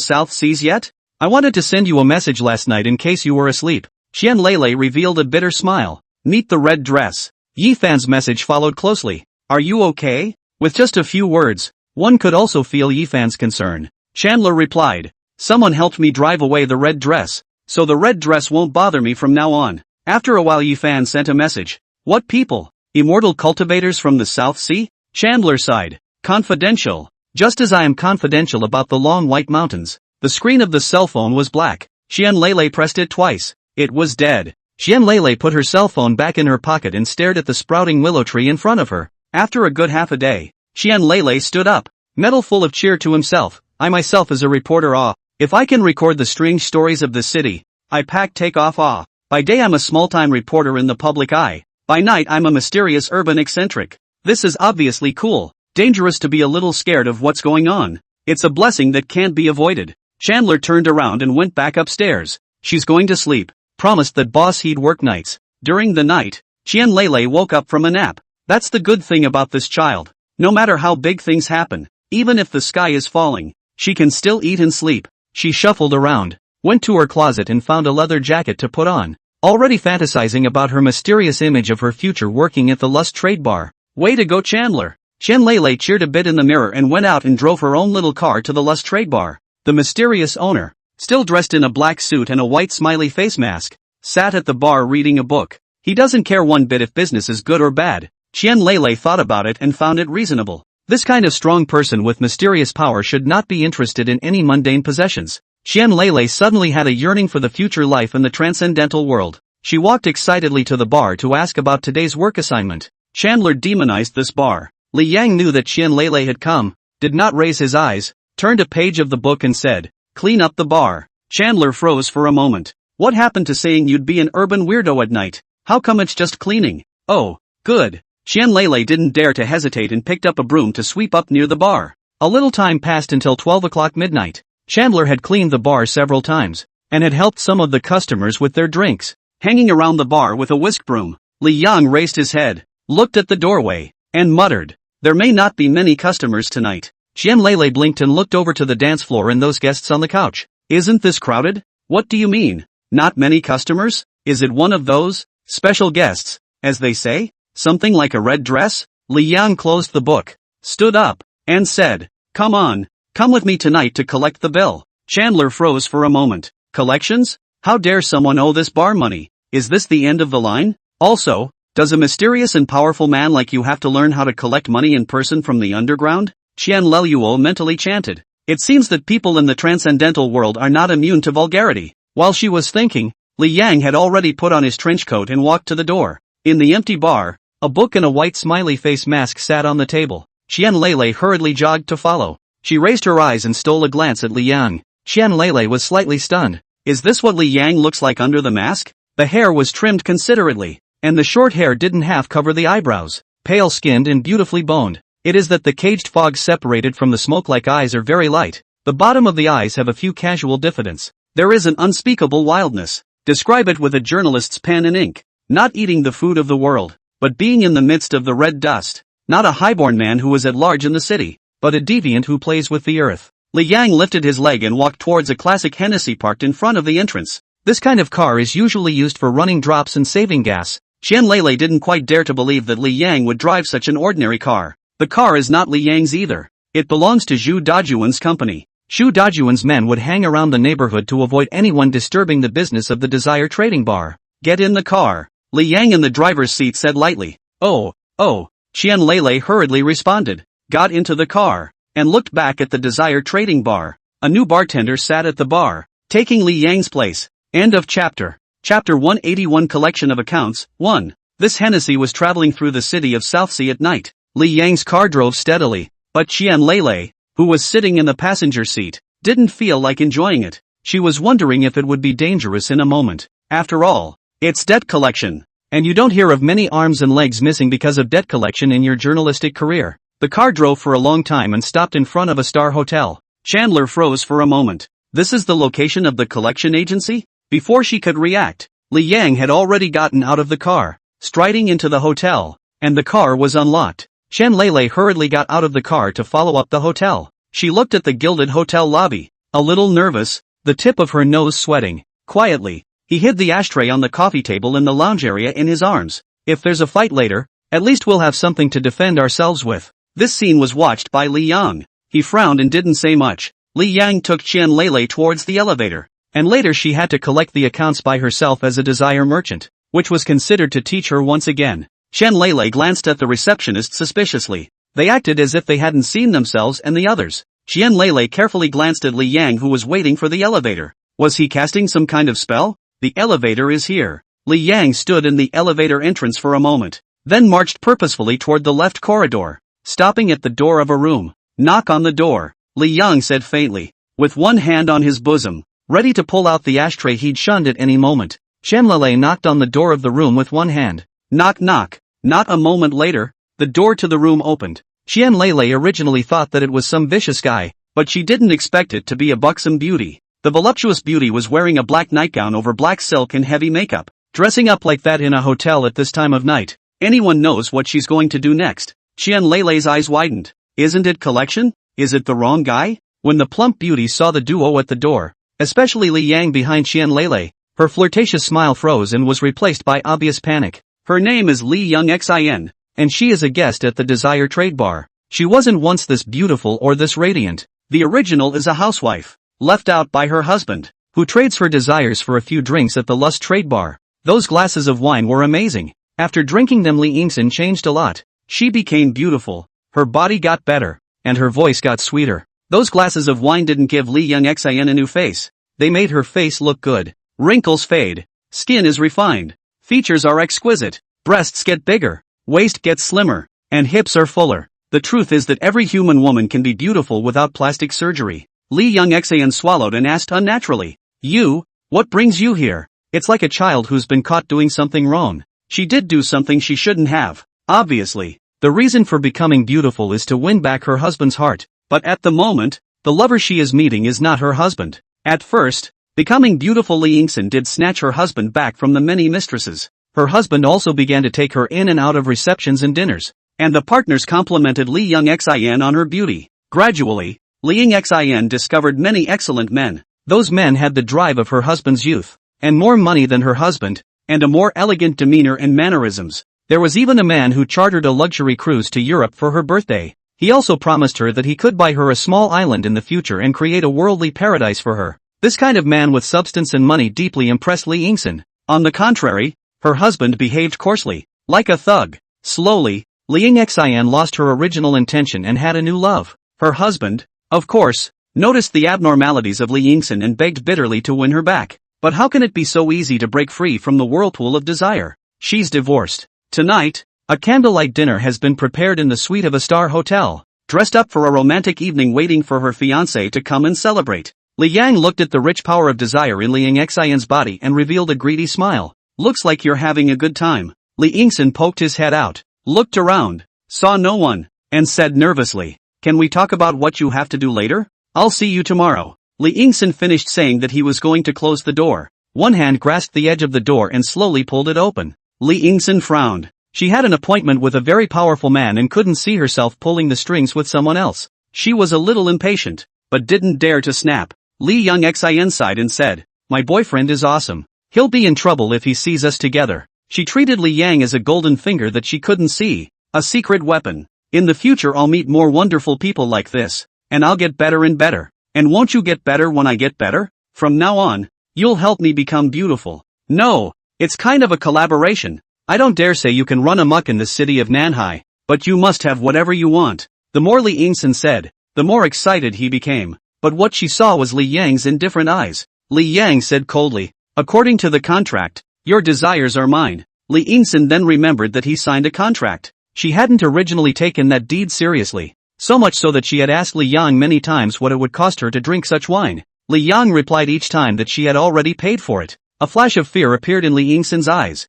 South Seas yet? I wanted to send you a message last night in case you were asleep. Qianlele revealed a bitter smile. Meet the red dress. Yifan's message followed closely. Are you okay? With just a few words, one could also feel Yifan's concern. Chandler replied, someone helped me drive away the red dress, so the red dress won't bother me from now on. After a while Yifan sent a message. What people? Immortal cultivators from the South Sea? Chandler sighed. Confidential. Just as I am confidential about the long white mountains. The screen of the cell phone was black. Qianlele pressed it twice. It was dead. Qianlele put her cell phone back in her pocket and stared at the sprouting willow tree in front of her. After a good half a day, Qianlele stood up, metal full of cheer to himself. I myself as a reporter if I can record the strange stories of the city, I pack take off By day I'm a small-time reporter in the public eye. By night I'm a mysterious urban eccentric. This is obviously cool. Dangerous to be a little scared of what's going on. It's a blessing that can't be avoided. Chandler turned around and went back upstairs. She's going to sleep. Promised that boss he'd work nights. During the night, Qianlele woke up from a nap. That's the good thing about this child. No matter how big things happen, even if the sky is falling, she can still eat and sleep. She shuffled around, went to her closet and found a leather jacket to put on. Already fantasizing about her mysterious image of her future working at the Lust Trade Bar. Way to go, Chandler. Qianlele cheered a bit in the mirror and went out and drove her own little car to the Lust Trade Bar. The mysterious owner, still dressed in a black suit and a white smiley face mask, sat at the bar reading a book. He doesn't care one bit if business is good or bad. Qianlele thought about it and found it reasonable. This kind of strong person with mysterious power should not be interested in any mundane possessions. Qianlele suddenly had a yearning for the future life in the transcendental world. She walked excitedly to the bar to ask about today's work assignment. Chandler demonized this bar. Li Yang knew that Qianlele had come, did not raise his eyes, turned a page of the book and said, "Clean up the bar." Chandler froze for a moment. What happened to saying you'd be an urban weirdo at night? How come it's just cleaning? Oh, good. Qianlele didn't dare to hesitate and picked up a broom to sweep up near the bar. A little time passed until 12 o'clock midnight. Chandler had cleaned the bar several times, and had helped some of the customers with their drinks. Hanging around the bar with a whisk broom, Li Yang raised his head, looked at the doorway, and muttered, "There may not be many customers tonight." Qianlele blinked and looked over to the dance floor and those guests on the couch. "Isn't this crowded? What do you mean? Not many customers? Is it one of those special guests, as they say? Something like a red dress?" Li Yang closed the book, stood up, and said, "Come on, come with me tonight to collect the bill." Chandler froze for a moment. Collections? How dare someone owe this bar money? Is this the end of the line? Also, does a mysterious and powerful man like you have to learn how to collect money in person from the underground? Qianlele mentally chanted. It seems that people in the transcendental world are not immune to vulgarity. While she was thinking, Li Yang had already put on his trench coat and walked to the door. In the empty bar, a book and a white smiley face mask sat on the table. Qianlele hurriedly jogged to follow. She raised her eyes and stole a glance at Li Yang. Qianlele was slightly stunned. Is this what Li Yang looks like under the mask? The hair was trimmed considerately, and the short hair didn't half cover the eyebrows. Pale-skinned and beautifully boned. It is that the caged fog separated from the smoke-like eyes are very light. The bottom of the eyes have a few casual diffidence. There is an unspeakable wildness. Describe it with a journalist's pen and ink. Not eating the food of the world, but being in the midst of the red dust. Not a highborn man who is at large in the city, but a deviant who plays with the earth. Li Yang lifted his leg and walked towards a classic Hennessy parked in front of the entrance. This kind of car is usually used for running drops and saving gas. Qianlele didn't quite dare to believe that Li Yang would drive such an ordinary car. The car is not Li Yang's either. It belongs to Zhu Dajuan's company. Shu Dajuan's men would hang around the neighborhood to avoid anyone disturbing the business of the Desire Trading Bar. Get in the car, Li Yang in the driver's seat said lightly. Oh, Qian Lele hurriedly responded, got into the car, and looked back at the Desire Trading Bar. A new bartender sat at the bar, taking Li Yang's place. End of chapter. Chapter 181 Collection of Accounts, 1. This Hennessy was traveling through the city of Southsea at night. Li Yang's car drove steadily, but Qian Lele, who was sitting in the passenger seat, didn't feel like enjoying it. She was wondering if it would be dangerous in a moment. After all, it's debt collection. And you don't hear of many arms and legs missing because of debt collection in your journalistic career. The car drove for a long time and stopped in front of a star hotel. Chandler froze for a moment. This is the location of the collection agency? Before she could react, Li Yang had already gotten out of the car, striding into the hotel, and the car was unlocked. Chen Lele hurriedly got out of the car to follow up the hotel. She looked at the gilded hotel lobby, a little nervous, the tip of her nose sweating. Quietly, he hid the ashtray on the coffee table in the lounge area in his arms. If there's a fight later, at least we'll have something to defend ourselves with. This scene was watched by Li Yang. He frowned and didn't say much. Li Yang took Qian Lele towards the elevator, and later she had to collect the accounts by herself as a Desire merchant, which was considered to teach her once again. Qian Lele glanced at the receptionist suspiciously. They acted as if they hadn't seen themselves and the others. Qian Lele carefully glanced at Li Yang who was waiting for the elevator. Was he casting some kind of spell? The elevator is here. Li Yang stood in the elevator entrance for a moment, then marched purposefully toward the left corridor, stopping at the door of a room. Knock on the door, Li Yang said faintly, with one hand on his bosom, ready to pull out the ashtray he'd shunned at any moment. Shenlele knocked on the door of the room with one hand. Knock knock. Not a moment later, the door to the room opened. Qian Lele originally thought that it was some vicious guy, but she didn't expect it to be a buxom beauty. The voluptuous beauty was wearing a black nightgown over black silk and heavy makeup. Dressing up like that in a hotel at this time of night, anyone knows what she's going to do next. Qian Lele's eyes widened. Isn't it collection? Is it the wrong guy? When the plump beauty saw the duo at the door, especially Li Yang behind Qian Lele, her flirtatious smile froze and was replaced by obvious panic. Her name is Li Young Xin, and she is a guest at the Desire Trade Bar. She wasn't once this beautiful or this radiant. The original is a housewife, left out by her husband, who trades her desires for a few drinks at the Lust Trade Bar. Those glasses of wine were amazing. After drinking them, Li Yingxin changed a lot. She became beautiful, her body got better, and her voice got sweeter. Those glasses of wine didn't give Li Young Xin a new face. They made her face look good. Wrinkles fade. Skin is refined. Features are exquisite. Breasts get bigger. Waist gets slimmer. And hips are fuller. The truth is that every human woman can be beautiful without plastic surgery. Li Young Xin swallowed and asked unnaturally. You? What brings you here? It's like a child who's been caught doing something wrong. She did do something she shouldn't have. Obviously, the reason for becoming beautiful is to win back her husband's heart. But at the moment, the lover she is meeting is not her husband. At first, becoming beautiful Li Yingxin did snatch her husband back from the many mistresses. Her husband also began to take her in and out of receptions and dinners. And the partners complimented Li Young Xin on her beauty. Gradually, Li Young Xin discovered many excellent men. Those men had the drive of her husband's youth, and more money than her husband, and a more elegant demeanor and mannerisms. There was even a man who chartered a luxury cruise to Europe for her birthday. He also promised her that he could buy her a small island in the future and create a worldly paradise for her. This kind of man with substance and money deeply impressed Li Yingxin. On the contrary, her husband behaved coarsely, like a thug. Slowly, Li Young Xin lost her original intention and had a new love. Her husband, of course, noticed the abnormalities of Li Yingxin and begged bitterly to win her back. But how can it be so easy to break free from the whirlpool of desire? She's divorced. Tonight, a candlelight dinner has been prepared in the suite of a star hotel, dressed up for a romantic evening waiting for her fiancé to come and celebrate. Li Yang looked at the rich power of desire in Li Young Xin's body and revealed a greedy smile. Looks like you're having a good time. Li Yingxin poked his head out, looked around, saw no one, and said nervously, "Can we talk about what you have to do later? I'll see you tomorrow." Li Yingxin finished saying that he was going to close the door. One hand grasped the edge of the door and slowly pulled it open. Li Yingxin frowned. She had an appointment with a very powerful man and couldn't see herself pulling the strings with someone else. She was a little impatient, but didn't dare to snap. Li Young Xin sighed and said, "My boyfriend is awesome. He'll be in trouble if he sees us together." She treated Li Yang as a golden finger that she couldn't see, a secret weapon. In the future I'll meet more wonderful people like this, and I'll get better and better. And won't you get better when I get better? From now on, you'll help me become beautiful. No, it's kind of a collaboration. I don't dare say you can run amok in the city of Nanhai, but you must have whatever you want. The more Li Yingxin said, the more excited he became. But what she saw was Li Yang's indifferent eyes. Li Yang said coldly, according to the contract, your desires are mine. Li Yingxin then remembered that he signed a contract. She hadn't originally taken that deed seriously, so much so that she had asked Li Yang many times what it would cost her to drink such wine. Li Yang replied each time that she had already paid for it. A flash of fear appeared in Li Yingxin's eyes.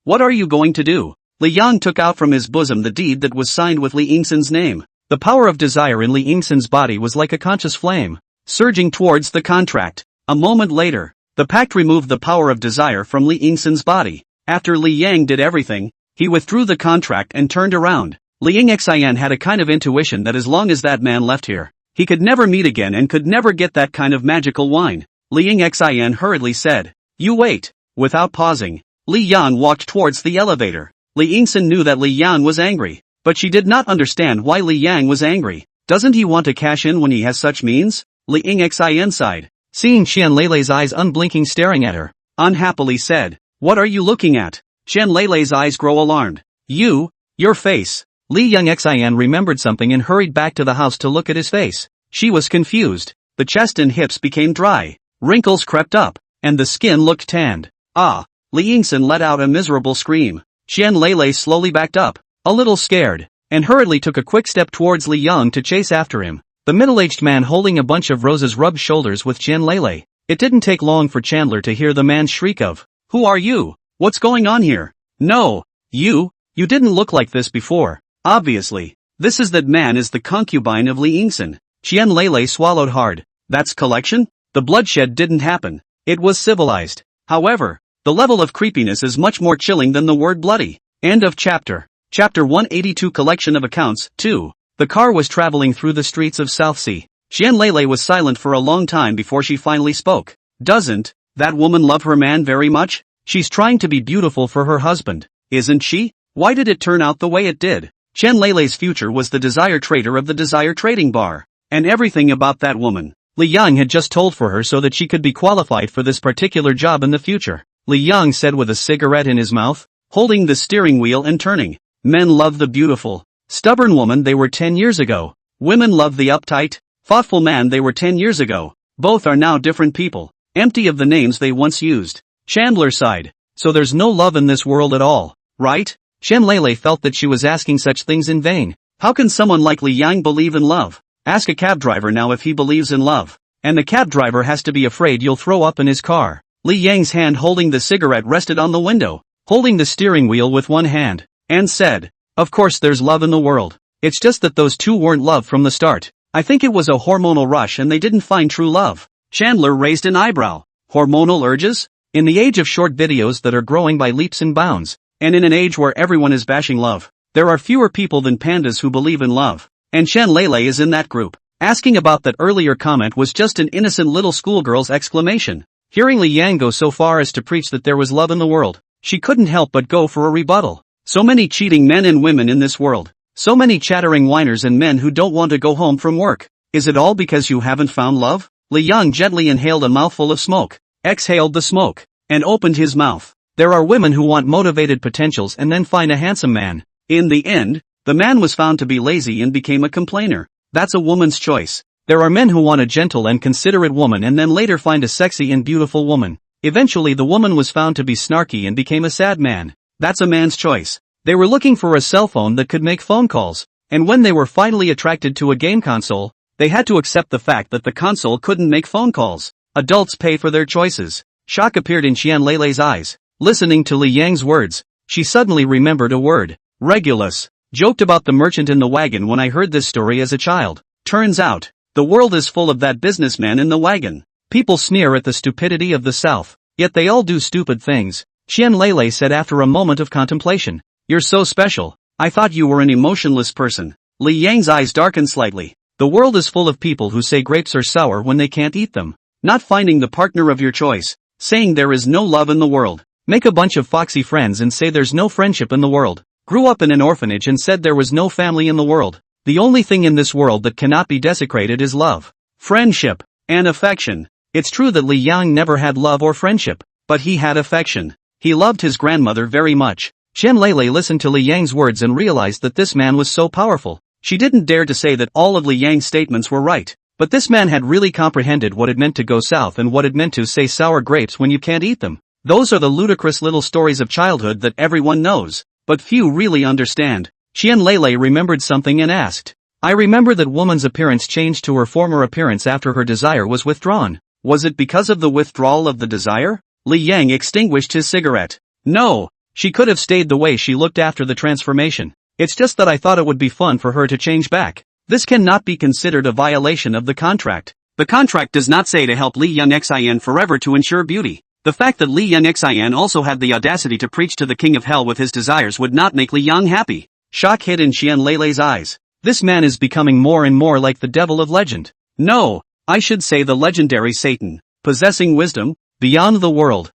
What are you going to do? Li Yang took out from his bosom the deed that was signed with Li Yingxin's name. The power of desire in Li Yingxin's body was like a conscious flame, surging towards the contract. A moment later, the pact removed the power of desire from Li Yingxin's body. After Li Yang did everything, he withdrew the contract and turned around. Li Yingxian had a kind of intuition that as long as that man left here, he could never meet again and could never get that kind of magical wine. Li Yingxian hurriedly said, "You wait." Without pausing, Li Yang walked towards the elevator. Li Yingxin knew that Li Yang was angry, but she did not understand why Li Yang was angry. Doesn't he want to cash in when he has such means? Li Yingxian sighed, seeing Qianlei's eyes unblinking staring at her, unhappily said, "What are you looking at?" Qianlei's eyes grow alarmed. Your face." Li Yingxian remembered something and hurried back to the house to look at his face. She was confused. The chest and hips became dry, wrinkles crept up, and the skin looked tanned. Ah! Li Yingxin let out a miserable scream. Qianlei slowly backed up, a little scared, and hurriedly took a quick step towards Li Yang to chase after him. The middle-aged man holding a bunch of roses rubbed shoulders with Qianlei. It didn't take long for Chandler to hear the man's shriek of, "Who are you? What's going on here? No, you didn't look like this before. Obviously, that man is the concubine of Li Yingxin." Qianlei swallowed hard. That's collection? The bloodshed didn't happen. It was civilized. However, the level of creepiness is much more chilling than the word bloody. End of chapter. Chapter 182 Collection of Accounts, 2. The car was traveling through the streets of South Sea. Qianlei was silent for a long time before she finally spoke. Doesn't that woman love her man very much? She's trying to be beautiful for her husband, isn't she? Why did it turn out the way it did? Qianlei's future was the desire trader of the desire trading bar. And everything about that woman, Li Yang had just told for her so that she could be qualified for this particular job in the future. Li Yang said with a cigarette in his mouth, holding the steering wheel and turning. Men love the beautiful, stubborn woman they were 10 years ago. Women love the uptight, thoughtful man they were 10 years ago. Both are now different people, empty of the names they once used. Chandler sighed. So there's no love in this world at all, right? Qianlei felt that she was asking such things in vain. How can someone like Li Yang believe in love? Ask a cab driver now if he believes in love. And the cab driver has to be afraid you'll throw up in his car. Li Yang's hand holding the cigarette rested on the window, holding the steering wheel with one hand, and said, "Of course there's love in the world. It's just that those two weren't love from the start. I think it was a hormonal rush and they didn't find true love." Chandler raised an eyebrow. Hormonal urges? In the age of short videos that are growing by leaps and bounds, and in an age where everyone is bashing love, there are fewer people than pandas who believe in love. And Qianlei is in that group. Asking about that earlier comment was just an innocent little schoolgirl's exclamation. Hearing Li Yang go so far as to preach that there was love in the world, she couldn't help but go for a rebuttal. So many cheating men and women in this world. So many chattering whiners and men who don't want to go home from work. Is it all because you haven't found love? Li Yang gently inhaled a mouthful of smoke, exhaled the smoke, and opened his mouth. There are women who want motivated potentials and then find a handsome man. In the end, the man was found to be lazy and became a complainer. That's a woman's choice. There are men who want a gentle and considerate woman and then later find a sexy and beautiful woman. Eventually the woman was found to be snarky and became a sad man. That's a man's choice. They were looking for a cell phone that could make phone calls, and when they were finally attracted to a game console, they had to accept the fact that the console couldn't make phone calls. Adults pay for their choices. Shock appeared in Qianlei's eyes. Listening to Li Yang's words, she suddenly remembered a word. Regulus. Joked about the merchant in the wagon when I heard this story as a child. Turns out, the world is full of that businessman in the wagon. People sneer at the stupidity of the South, yet they all do stupid things. Qianlei said after a moment of contemplation. You're so special. I thought you were an emotionless person. Li Yang's eyes darkened slightly. The world is full of people who say grapes are sour when they can't eat them. Not finding the partner of your choice. Saying there is no love in the world. Make a bunch of foxy friends and say there's no friendship in the world. Grew up in an orphanage and said there was no family in the world. The only thing in this world that cannot be desecrated is love. friendship, and affection. It's true that Li Yang never had love or friendship, but he had affection. He loved his grandmother very much. Qian Lei listened to Li Yang's words and realized that this man was so powerful. She didn't dare to say that all of Li Yang's statements were right, but this man had really comprehended what it meant to go south and what it meant to say sour grapes when you can't eat them. Those are the ludicrous little stories of childhood that everyone knows, but few really understand. Qian Lei remembered something and asked, I remember that woman's appearance changed to her former appearance after her desire was withdrawn. Was it because of the withdrawal of the desire? Li Yang extinguished his cigarette. No, she could have stayed the way she looked after the transformation. It's just that I thought it would be fun for her to change back. This cannot be considered a violation of the contract. The contract does not say to help Li Yang Xin forever to ensure beauty. The fact that Li Yang Xin also had the audacity to preach to the king of hell with his desires would not make Li Yang happy. Shock hid in Qian Lei's eyes. This man is becoming more and more like the devil of legend. No, I should say the legendary Satan, possessing wisdom, beyond the world.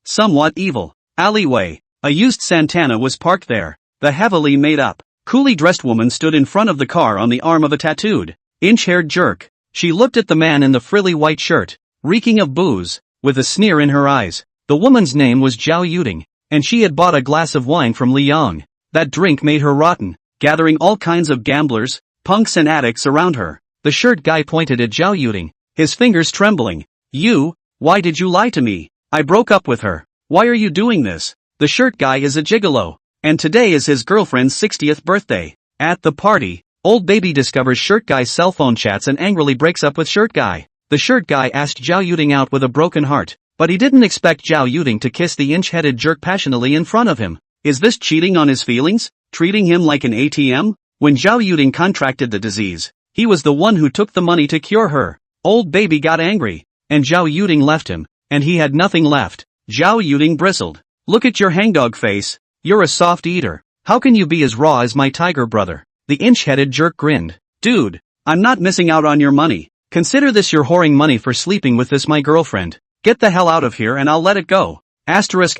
Somewhat evil. Alleyway. A used Santana was parked there. The heavily made up, coolly dressed woman stood in front of the car on the arm of a tattooed, inch-haired jerk. She looked at the man in the frilly white shirt, reeking of booze, with a sneer in her eyes. The woman's name was Zhao Yuding, and she had bought a glass of wine from Li Yang. That drink made her rotten, gathering all kinds of gamblers, punks and addicts around her. The shirt guy pointed at Zhao Yuding, his fingers trembling. Why did you lie to me? I broke up with her. Why are you doing this? The shirt guy is a gigolo, and today is his girlfriend's 60th birthday. At the party, old baby discovers shirt guy's cell phone chats and angrily breaks up with shirt guy. The shirt guy asked Zhao Yuding out with a broken heart, but he didn't expect Zhao Yuding to kiss the inch-headed jerk passionately in front of him. Is this cheating on his feelings? Treating him like an ATM? When Zhao Yuding contracted the disease, he was the one who took the money to cure her. Old baby got angry, and Zhao Yuding left him, and he had nothing left. Zhao Yuding bristled. Look at your hangdog face. You're a soft eater. How can you be as raw as my tiger brother? The inch-headed jerk grinned. Dude, I'm not missing out on your money. Consider this your whoring money for sleeping with this my girlfriend. Get the hell out of here and I'll let it go. Asterisk.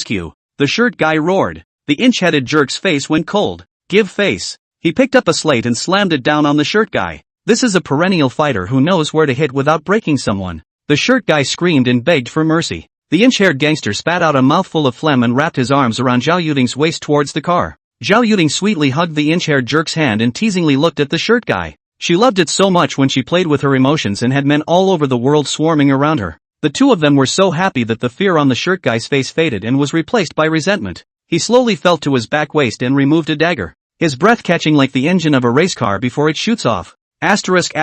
You. The shirt guy roared. The inch-headed jerk's face went cold. Give face. He picked up a slate and slammed it down on the shirt guy. This is a perennial fighter who knows where to hit without breaking someone. The shirt guy screamed and begged for mercy. The inch-haired gangster spat out a mouthful of phlegm and wrapped his arms around Zhao Yuding's waist towards the car. Zhao Yuding sweetly hugged the inch-haired jerk's hand and teasingly looked at the shirt guy. She loved it so much when she played with her emotions and had men all over the world swarming around her. The two of them were so happy that the fear on the shirt guy's face faded and was replaced by resentment. He slowly felt to his back waist and removed a dagger, his breath catching like the engine of a race car before it shoots off. Asterisk.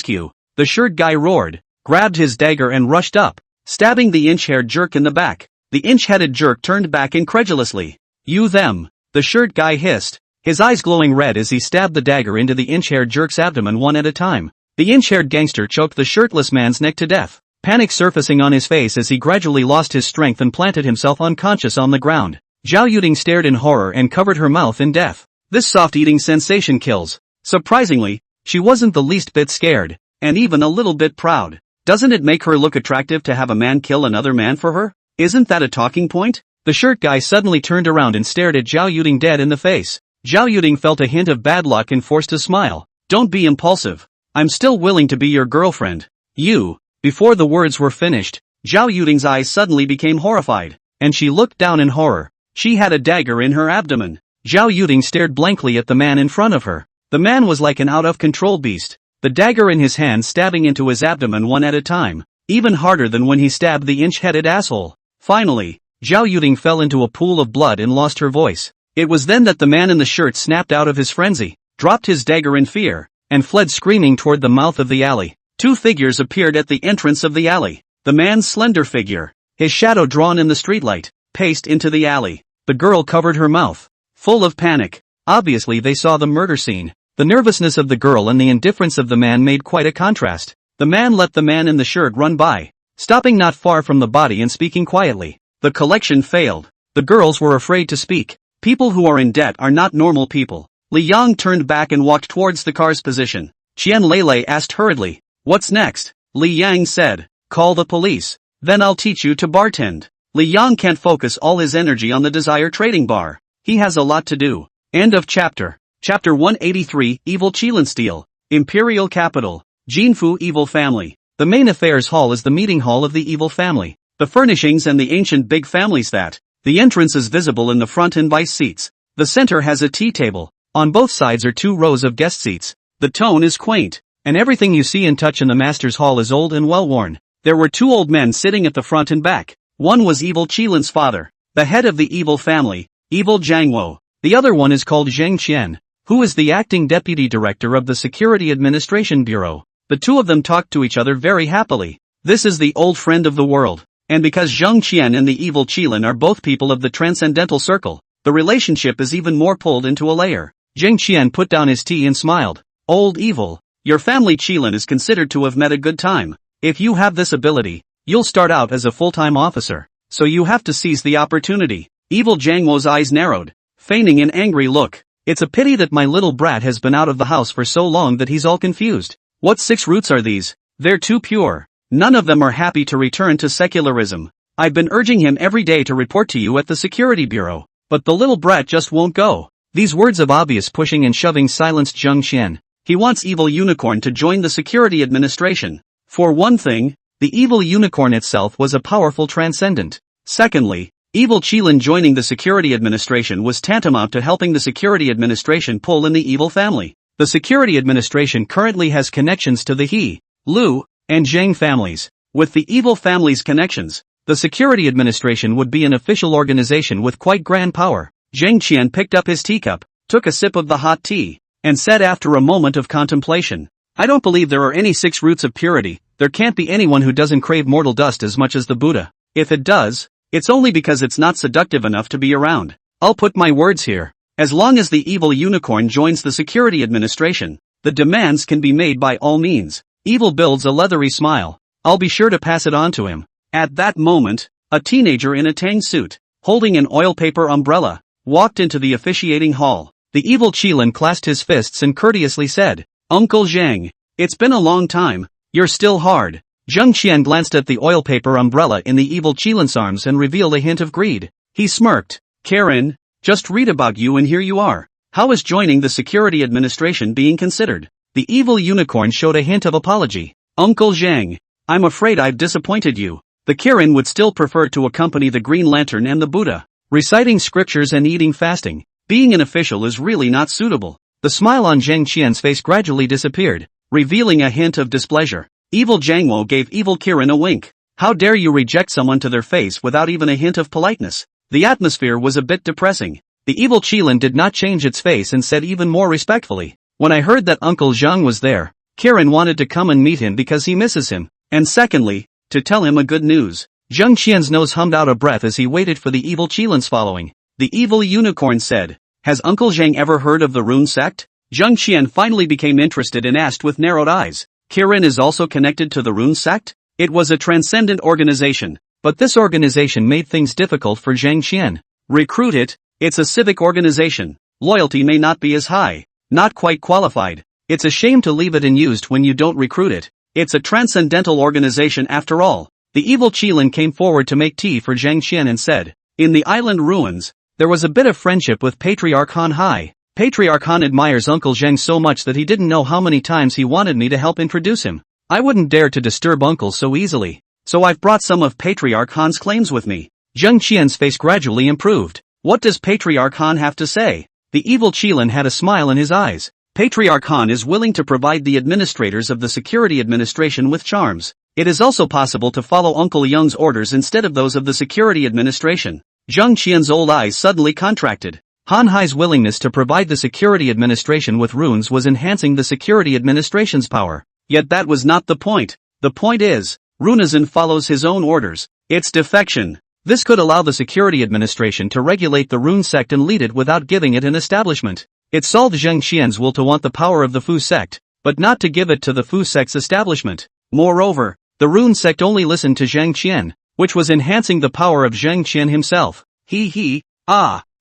You. The shirt guy roared, grabbed his dagger and rushed up, stabbing the inch-haired jerk in the back. The inch-headed jerk turned back incredulously. You them. The shirt guy hissed, his eyes glowing red as he stabbed the dagger into the inch-haired jerk's abdomen one at a time. The inch-haired gangster choked the shirtless man's neck to death, panic surfacing on his face as he gradually lost his strength and planted himself unconscious on the ground. Zhao Yuding stared in horror and covered her mouth in death. This soft-eating sensation kills. Surprisingly, she wasn't the least bit scared, and even a little bit proud. Doesn't it make her look attractive to have a man kill another man for her? Isn't that a talking point? The shirt guy suddenly turned around and stared at Zhao Yuding dead in the face. Zhao Yuding felt a hint of bad luck and forced a smile. Don't be impulsive. I'm still willing to be your girlfriend. You. Before the words were finished, Zhao Yuding's eyes suddenly became horrified, and she looked down in horror. She had a dagger in her abdomen. Zhao Yuding stared blankly at the man in front of her. The man was like an out-of-control beast, the dagger in his hand stabbing into his abdomen one at a time, even harder than when he stabbed the inch-headed asshole. Finally, Zhao Yuding fell into a pool of blood and lost her voice. It was then that the man in the shirt snapped out of his frenzy, dropped his dagger in fear, and fled screaming toward the mouth of the alley. Two figures appeared at the entrance of the alley. The man's slender figure, his shadow drawn in the streetlight, paced into the alley. The girl covered her mouth, full of panic. Obviously they saw the murder scene. The nervousness of the girl and the indifference of the man made quite a contrast. The man let the man in the shirt run by, stopping not far from the body and speaking quietly. The collection failed. The girls were afraid to speak. People who are in debt are not normal people. Li Yang turned back and walked towards the car's position. Qian Lei asked hurriedly, "What's next?" Li Yang said, "Call the police. Then I'll teach you to bartend." Li Yang can't focus all his energy on the Desire trading bar. He has a lot to do. End of chapter. Chapter 183, Evil Qilin Steel. Imperial Capital. Jinfu Evil Family. The main affairs hall is the meeting hall of the evil family. The furnishings and the ancient big families that. The entrance is visible in the front and vice seats. The center has a tea table. On both sides are 2 rows of guest seats. The tone is quaint, and everything you see and touch in the master's hall is old and well-worn. There were 2 old men sitting at the front and back. One was Evil Qilin's father, the head of the evil family, Evil Jiangwo. The other one is called Zheng Qian, who is the acting deputy director of the Security Administration Bureau. The 2 of them talked to each other very happily. This is the old friend of the world. And because Zheng Qian and the evil Qilin are both people of the Transcendental Circle, the relationship is even more pulled into a layer. Zheng Qian put down his tea and smiled. Old Evil, your family Qilin is considered to have met a good time. If you have this ability, you'll start out as a full-time officer, so you have to seize the opportunity. Evil Jiangwo's eyes narrowed, feigning an angry look. It's a pity that my little brat has been out of the house for so long that he's all confused. What 6 roots are these? They're too pure. None of them are happy to return to secularism. I've been urging him every day to report to you at the Security Bureau, but the little brat just won't go. These words of obvious pushing and shoving silenced Zheng Qian. He wants Evil Unicorn to join the Security Administration. For one thing, the Evil Unicorn itself was a powerful transcendent. Secondly, Evil Qilin joining the Security Administration was tantamount to helping the Security Administration pull in the evil family. The Security Administration currently has connections to the He, Lu, and Zhang families. With the evil family's connections, the Security Administration would be an official organization with quite grand power. Zheng Qian picked up his teacup, took a sip of the hot tea, and said after a moment of contemplation, I don't believe there are any 6 roots of purity. There can't be anyone who doesn't crave mortal dust as much as the Buddha. If it does, it's only because it's not seductive enough to be around. I'll put my words here. As long as the evil unicorn joins the Security Administration, the demands can be made by all means. Evil builds a leathery smile. I'll be sure to pass it on to him. At that moment, a teenager in a tang suit, holding an oil paper umbrella, walked into the officiating hall. The evil Qilin clasped his fists and courteously said, Uncle Zhang, it's been a long time. You're still hard. Zheng Qian glanced at the oil paper umbrella in the evil Qilin's arms and revealed a hint of greed. He smirked. Karen, just read about you and here you are. How is joining the Security Administration being considered? The evil unicorn showed a hint of apology. Uncle Zhang, I'm afraid I've disappointed you. The Kirin would still prefer to accompany the Green Lantern and the Buddha. Reciting scriptures and eating fasting, being an official is really not suitable. The smile on Zheng Qian's face gradually disappeared, revealing a hint of displeasure. Evil Jiangwo gave evil Kirin a wink. How dare you reject someone to their face without even a hint of politeness? The atmosphere was a bit depressing. The evil Qilin did not change its face and said even more respectfully, when I heard that Uncle Zhang was there, Kirin wanted to come and meet him because he misses him, and secondly, to tell him a good news. Zheng Qian's nose hummed out a breath as he waited for the evil Qilin's following. The evil unicorn said, Has Uncle Zhang ever heard of the Rune sect? Zheng Qian finally became interested and asked with narrowed eyes. Kirin is also connected to the Rune sect? It was a transcendent organization, but this organization made things difficult for Zheng Qian. Recruit it, it's a civic organization. Loyalty may not be as high, not quite qualified. It's a shame to leave it unused when you don't recruit it. It's a transcendental organization after all. The evil Qilin came forward to make tea for Zheng Qian and said, In the island ruins, there was a bit of friendship with Patriarch Han Hai. Patriarch Han admires Uncle Zheng so much that he didn't know how many times he wanted me to help introduce him. I wouldn't dare to disturb Uncle so easily, so I've brought some of Patriarch Han's claims with me. Zheng Qian's face gradually improved. What does Patriarch Han have to say? The evil Qilin had a smile in his eyes. Patriarch Han is willing to provide the administrators of the Security Administration with charms. It is also possible to follow Uncle Young's orders instead of those of the Security Administration. Zheng Qian's old eyes suddenly contracted. Han Hai's willingness to provide the Security Administration with runes was enhancing the Security Administration's power. Yet that was not the point. The point is, Runezin follows his own orders. It's defection. This could allow the Security Administration to regulate the Rune sect and lead it without giving it an establishment. It solved Zheng Qian's will to want the power of the Fu sect, but not to give it to the Fu sect's establishment. Moreover, the Rune sect only listened to Zheng Qian, which was enhancing the power of Zheng Qian himself.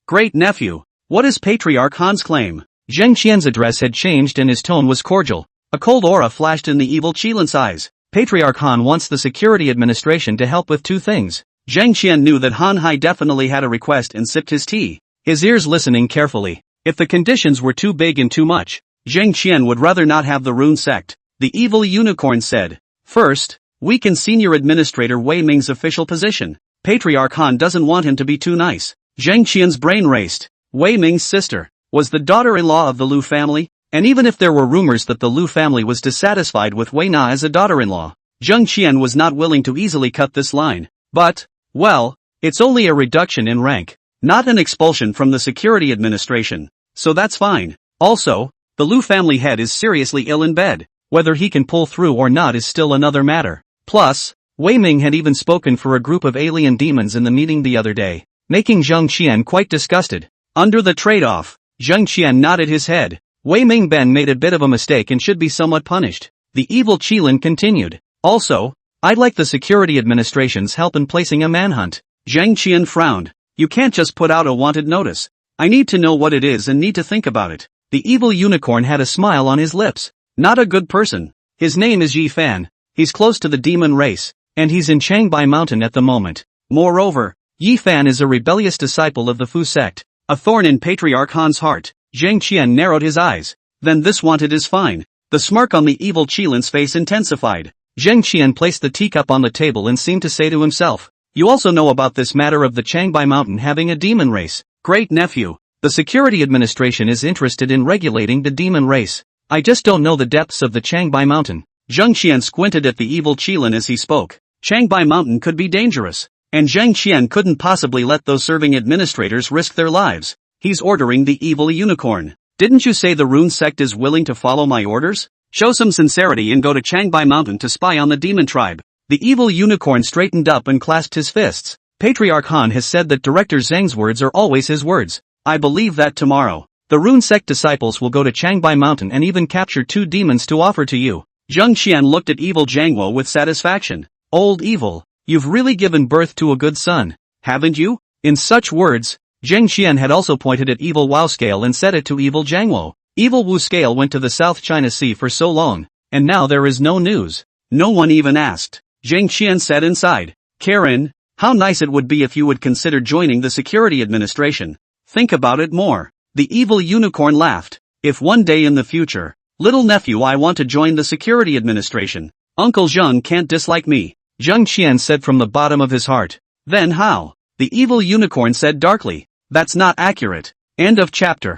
Great nephew, what is Patriarch Han's claim? Zheng Qian's address had changed and his tone was cordial. A cold aura flashed in the evil Qilin's eyes. Patriarch Han wants the Security Administration to help with 2 things. Zheng Qian knew that Han Hai definitely had a request and sipped his tea, his ears listening carefully. If the conditions were too big and too much, Zheng Qian would rather not have the rune sect, the evil unicorn said. First, weaken senior administrator Wei Ming's official position. Patriarch Han doesn't want him to be too nice. Zheng Qian's brain raced. Wei Ming's sister was the daughter-in-law of the Lu family, and even if there were rumors that the Lu family was dissatisfied with Wei Na as a daughter-in-law, Zheng Qian was not willing to easily cut this line. But, well, it's only a reduction in rank, not an expulsion from the security administration, so that's fine. Also, the Lu family head is seriously ill in bed. Whether he can pull through or not is still another matter. Plus, Wei Ming had even spoken for a group of alien demons in the meeting the other day, making Zheng Qian quite disgusted. Under the trade-off, Zheng Qian nodded his head. Wei Ming Ben made a bit of a mistake and should be somewhat punished. The evil Qilin continued. Also, I'd like the security administration's help in placing a manhunt. Zheng Qian frowned. You can't just put out a wanted notice. I need to know what it is and need to think about it. The evil unicorn had a smile on his lips. Not a good person. His name is Yi Fan. He's close to the demon race, and he's in Changbai Mountain at the moment. Moreover, Yi Fan is a rebellious disciple of the Fu sect, a thorn in Patriarch Han's heart. Zheng Qian narrowed his eyes. Then this wanted is fine. The smirk on the evil Qilin's face intensified. Zheng Qian placed the teacup on the table and seemed to say to himself, you also know about this matter of the Changbai Mountain having a demon race. Great nephew. The security administration is interested in regulating the demon race. I just don't know the depths of the Changbai Mountain. Zheng Qian squinted at the evil Qilin as he spoke. Changbai Mountain could be dangerous, and Zheng Qian couldn't possibly let those serving administrators risk their lives. He's ordering the evil unicorn. Didn't you say the rune sect is willing to follow my orders? Show some sincerity and go to Changbai Mountain to spy on the demon tribe. The evil unicorn straightened up and clasped his fists. Patriarch Han has said that Director Zheng's words are always his words. I believe that tomorrow, the rune sect disciples will go to Changbai Mountain and even capture 2 demons to offer to you. Zheng Qian looked at evil Zhangwo with satisfaction. Old evil, you've really given birth to a good son, haven't you? In such words, Zheng Qian had also pointed at evil Wu Scale and said it to evil Zhangwo. Evil Wu Scale went to the South China Sea for so long, and now there is no news. No one even asked. Zheng Qian said inside. Karen, how nice it would be if you would consider joining the security administration. Think about it more. The evil unicorn laughed. If one day in the future, little nephew, I want to join the security administration, Uncle Zheng can't dislike me. Zheng Qian said from the bottom of his heart. Then how? The evil unicorn said darkly. That's not accurate. End of chapter.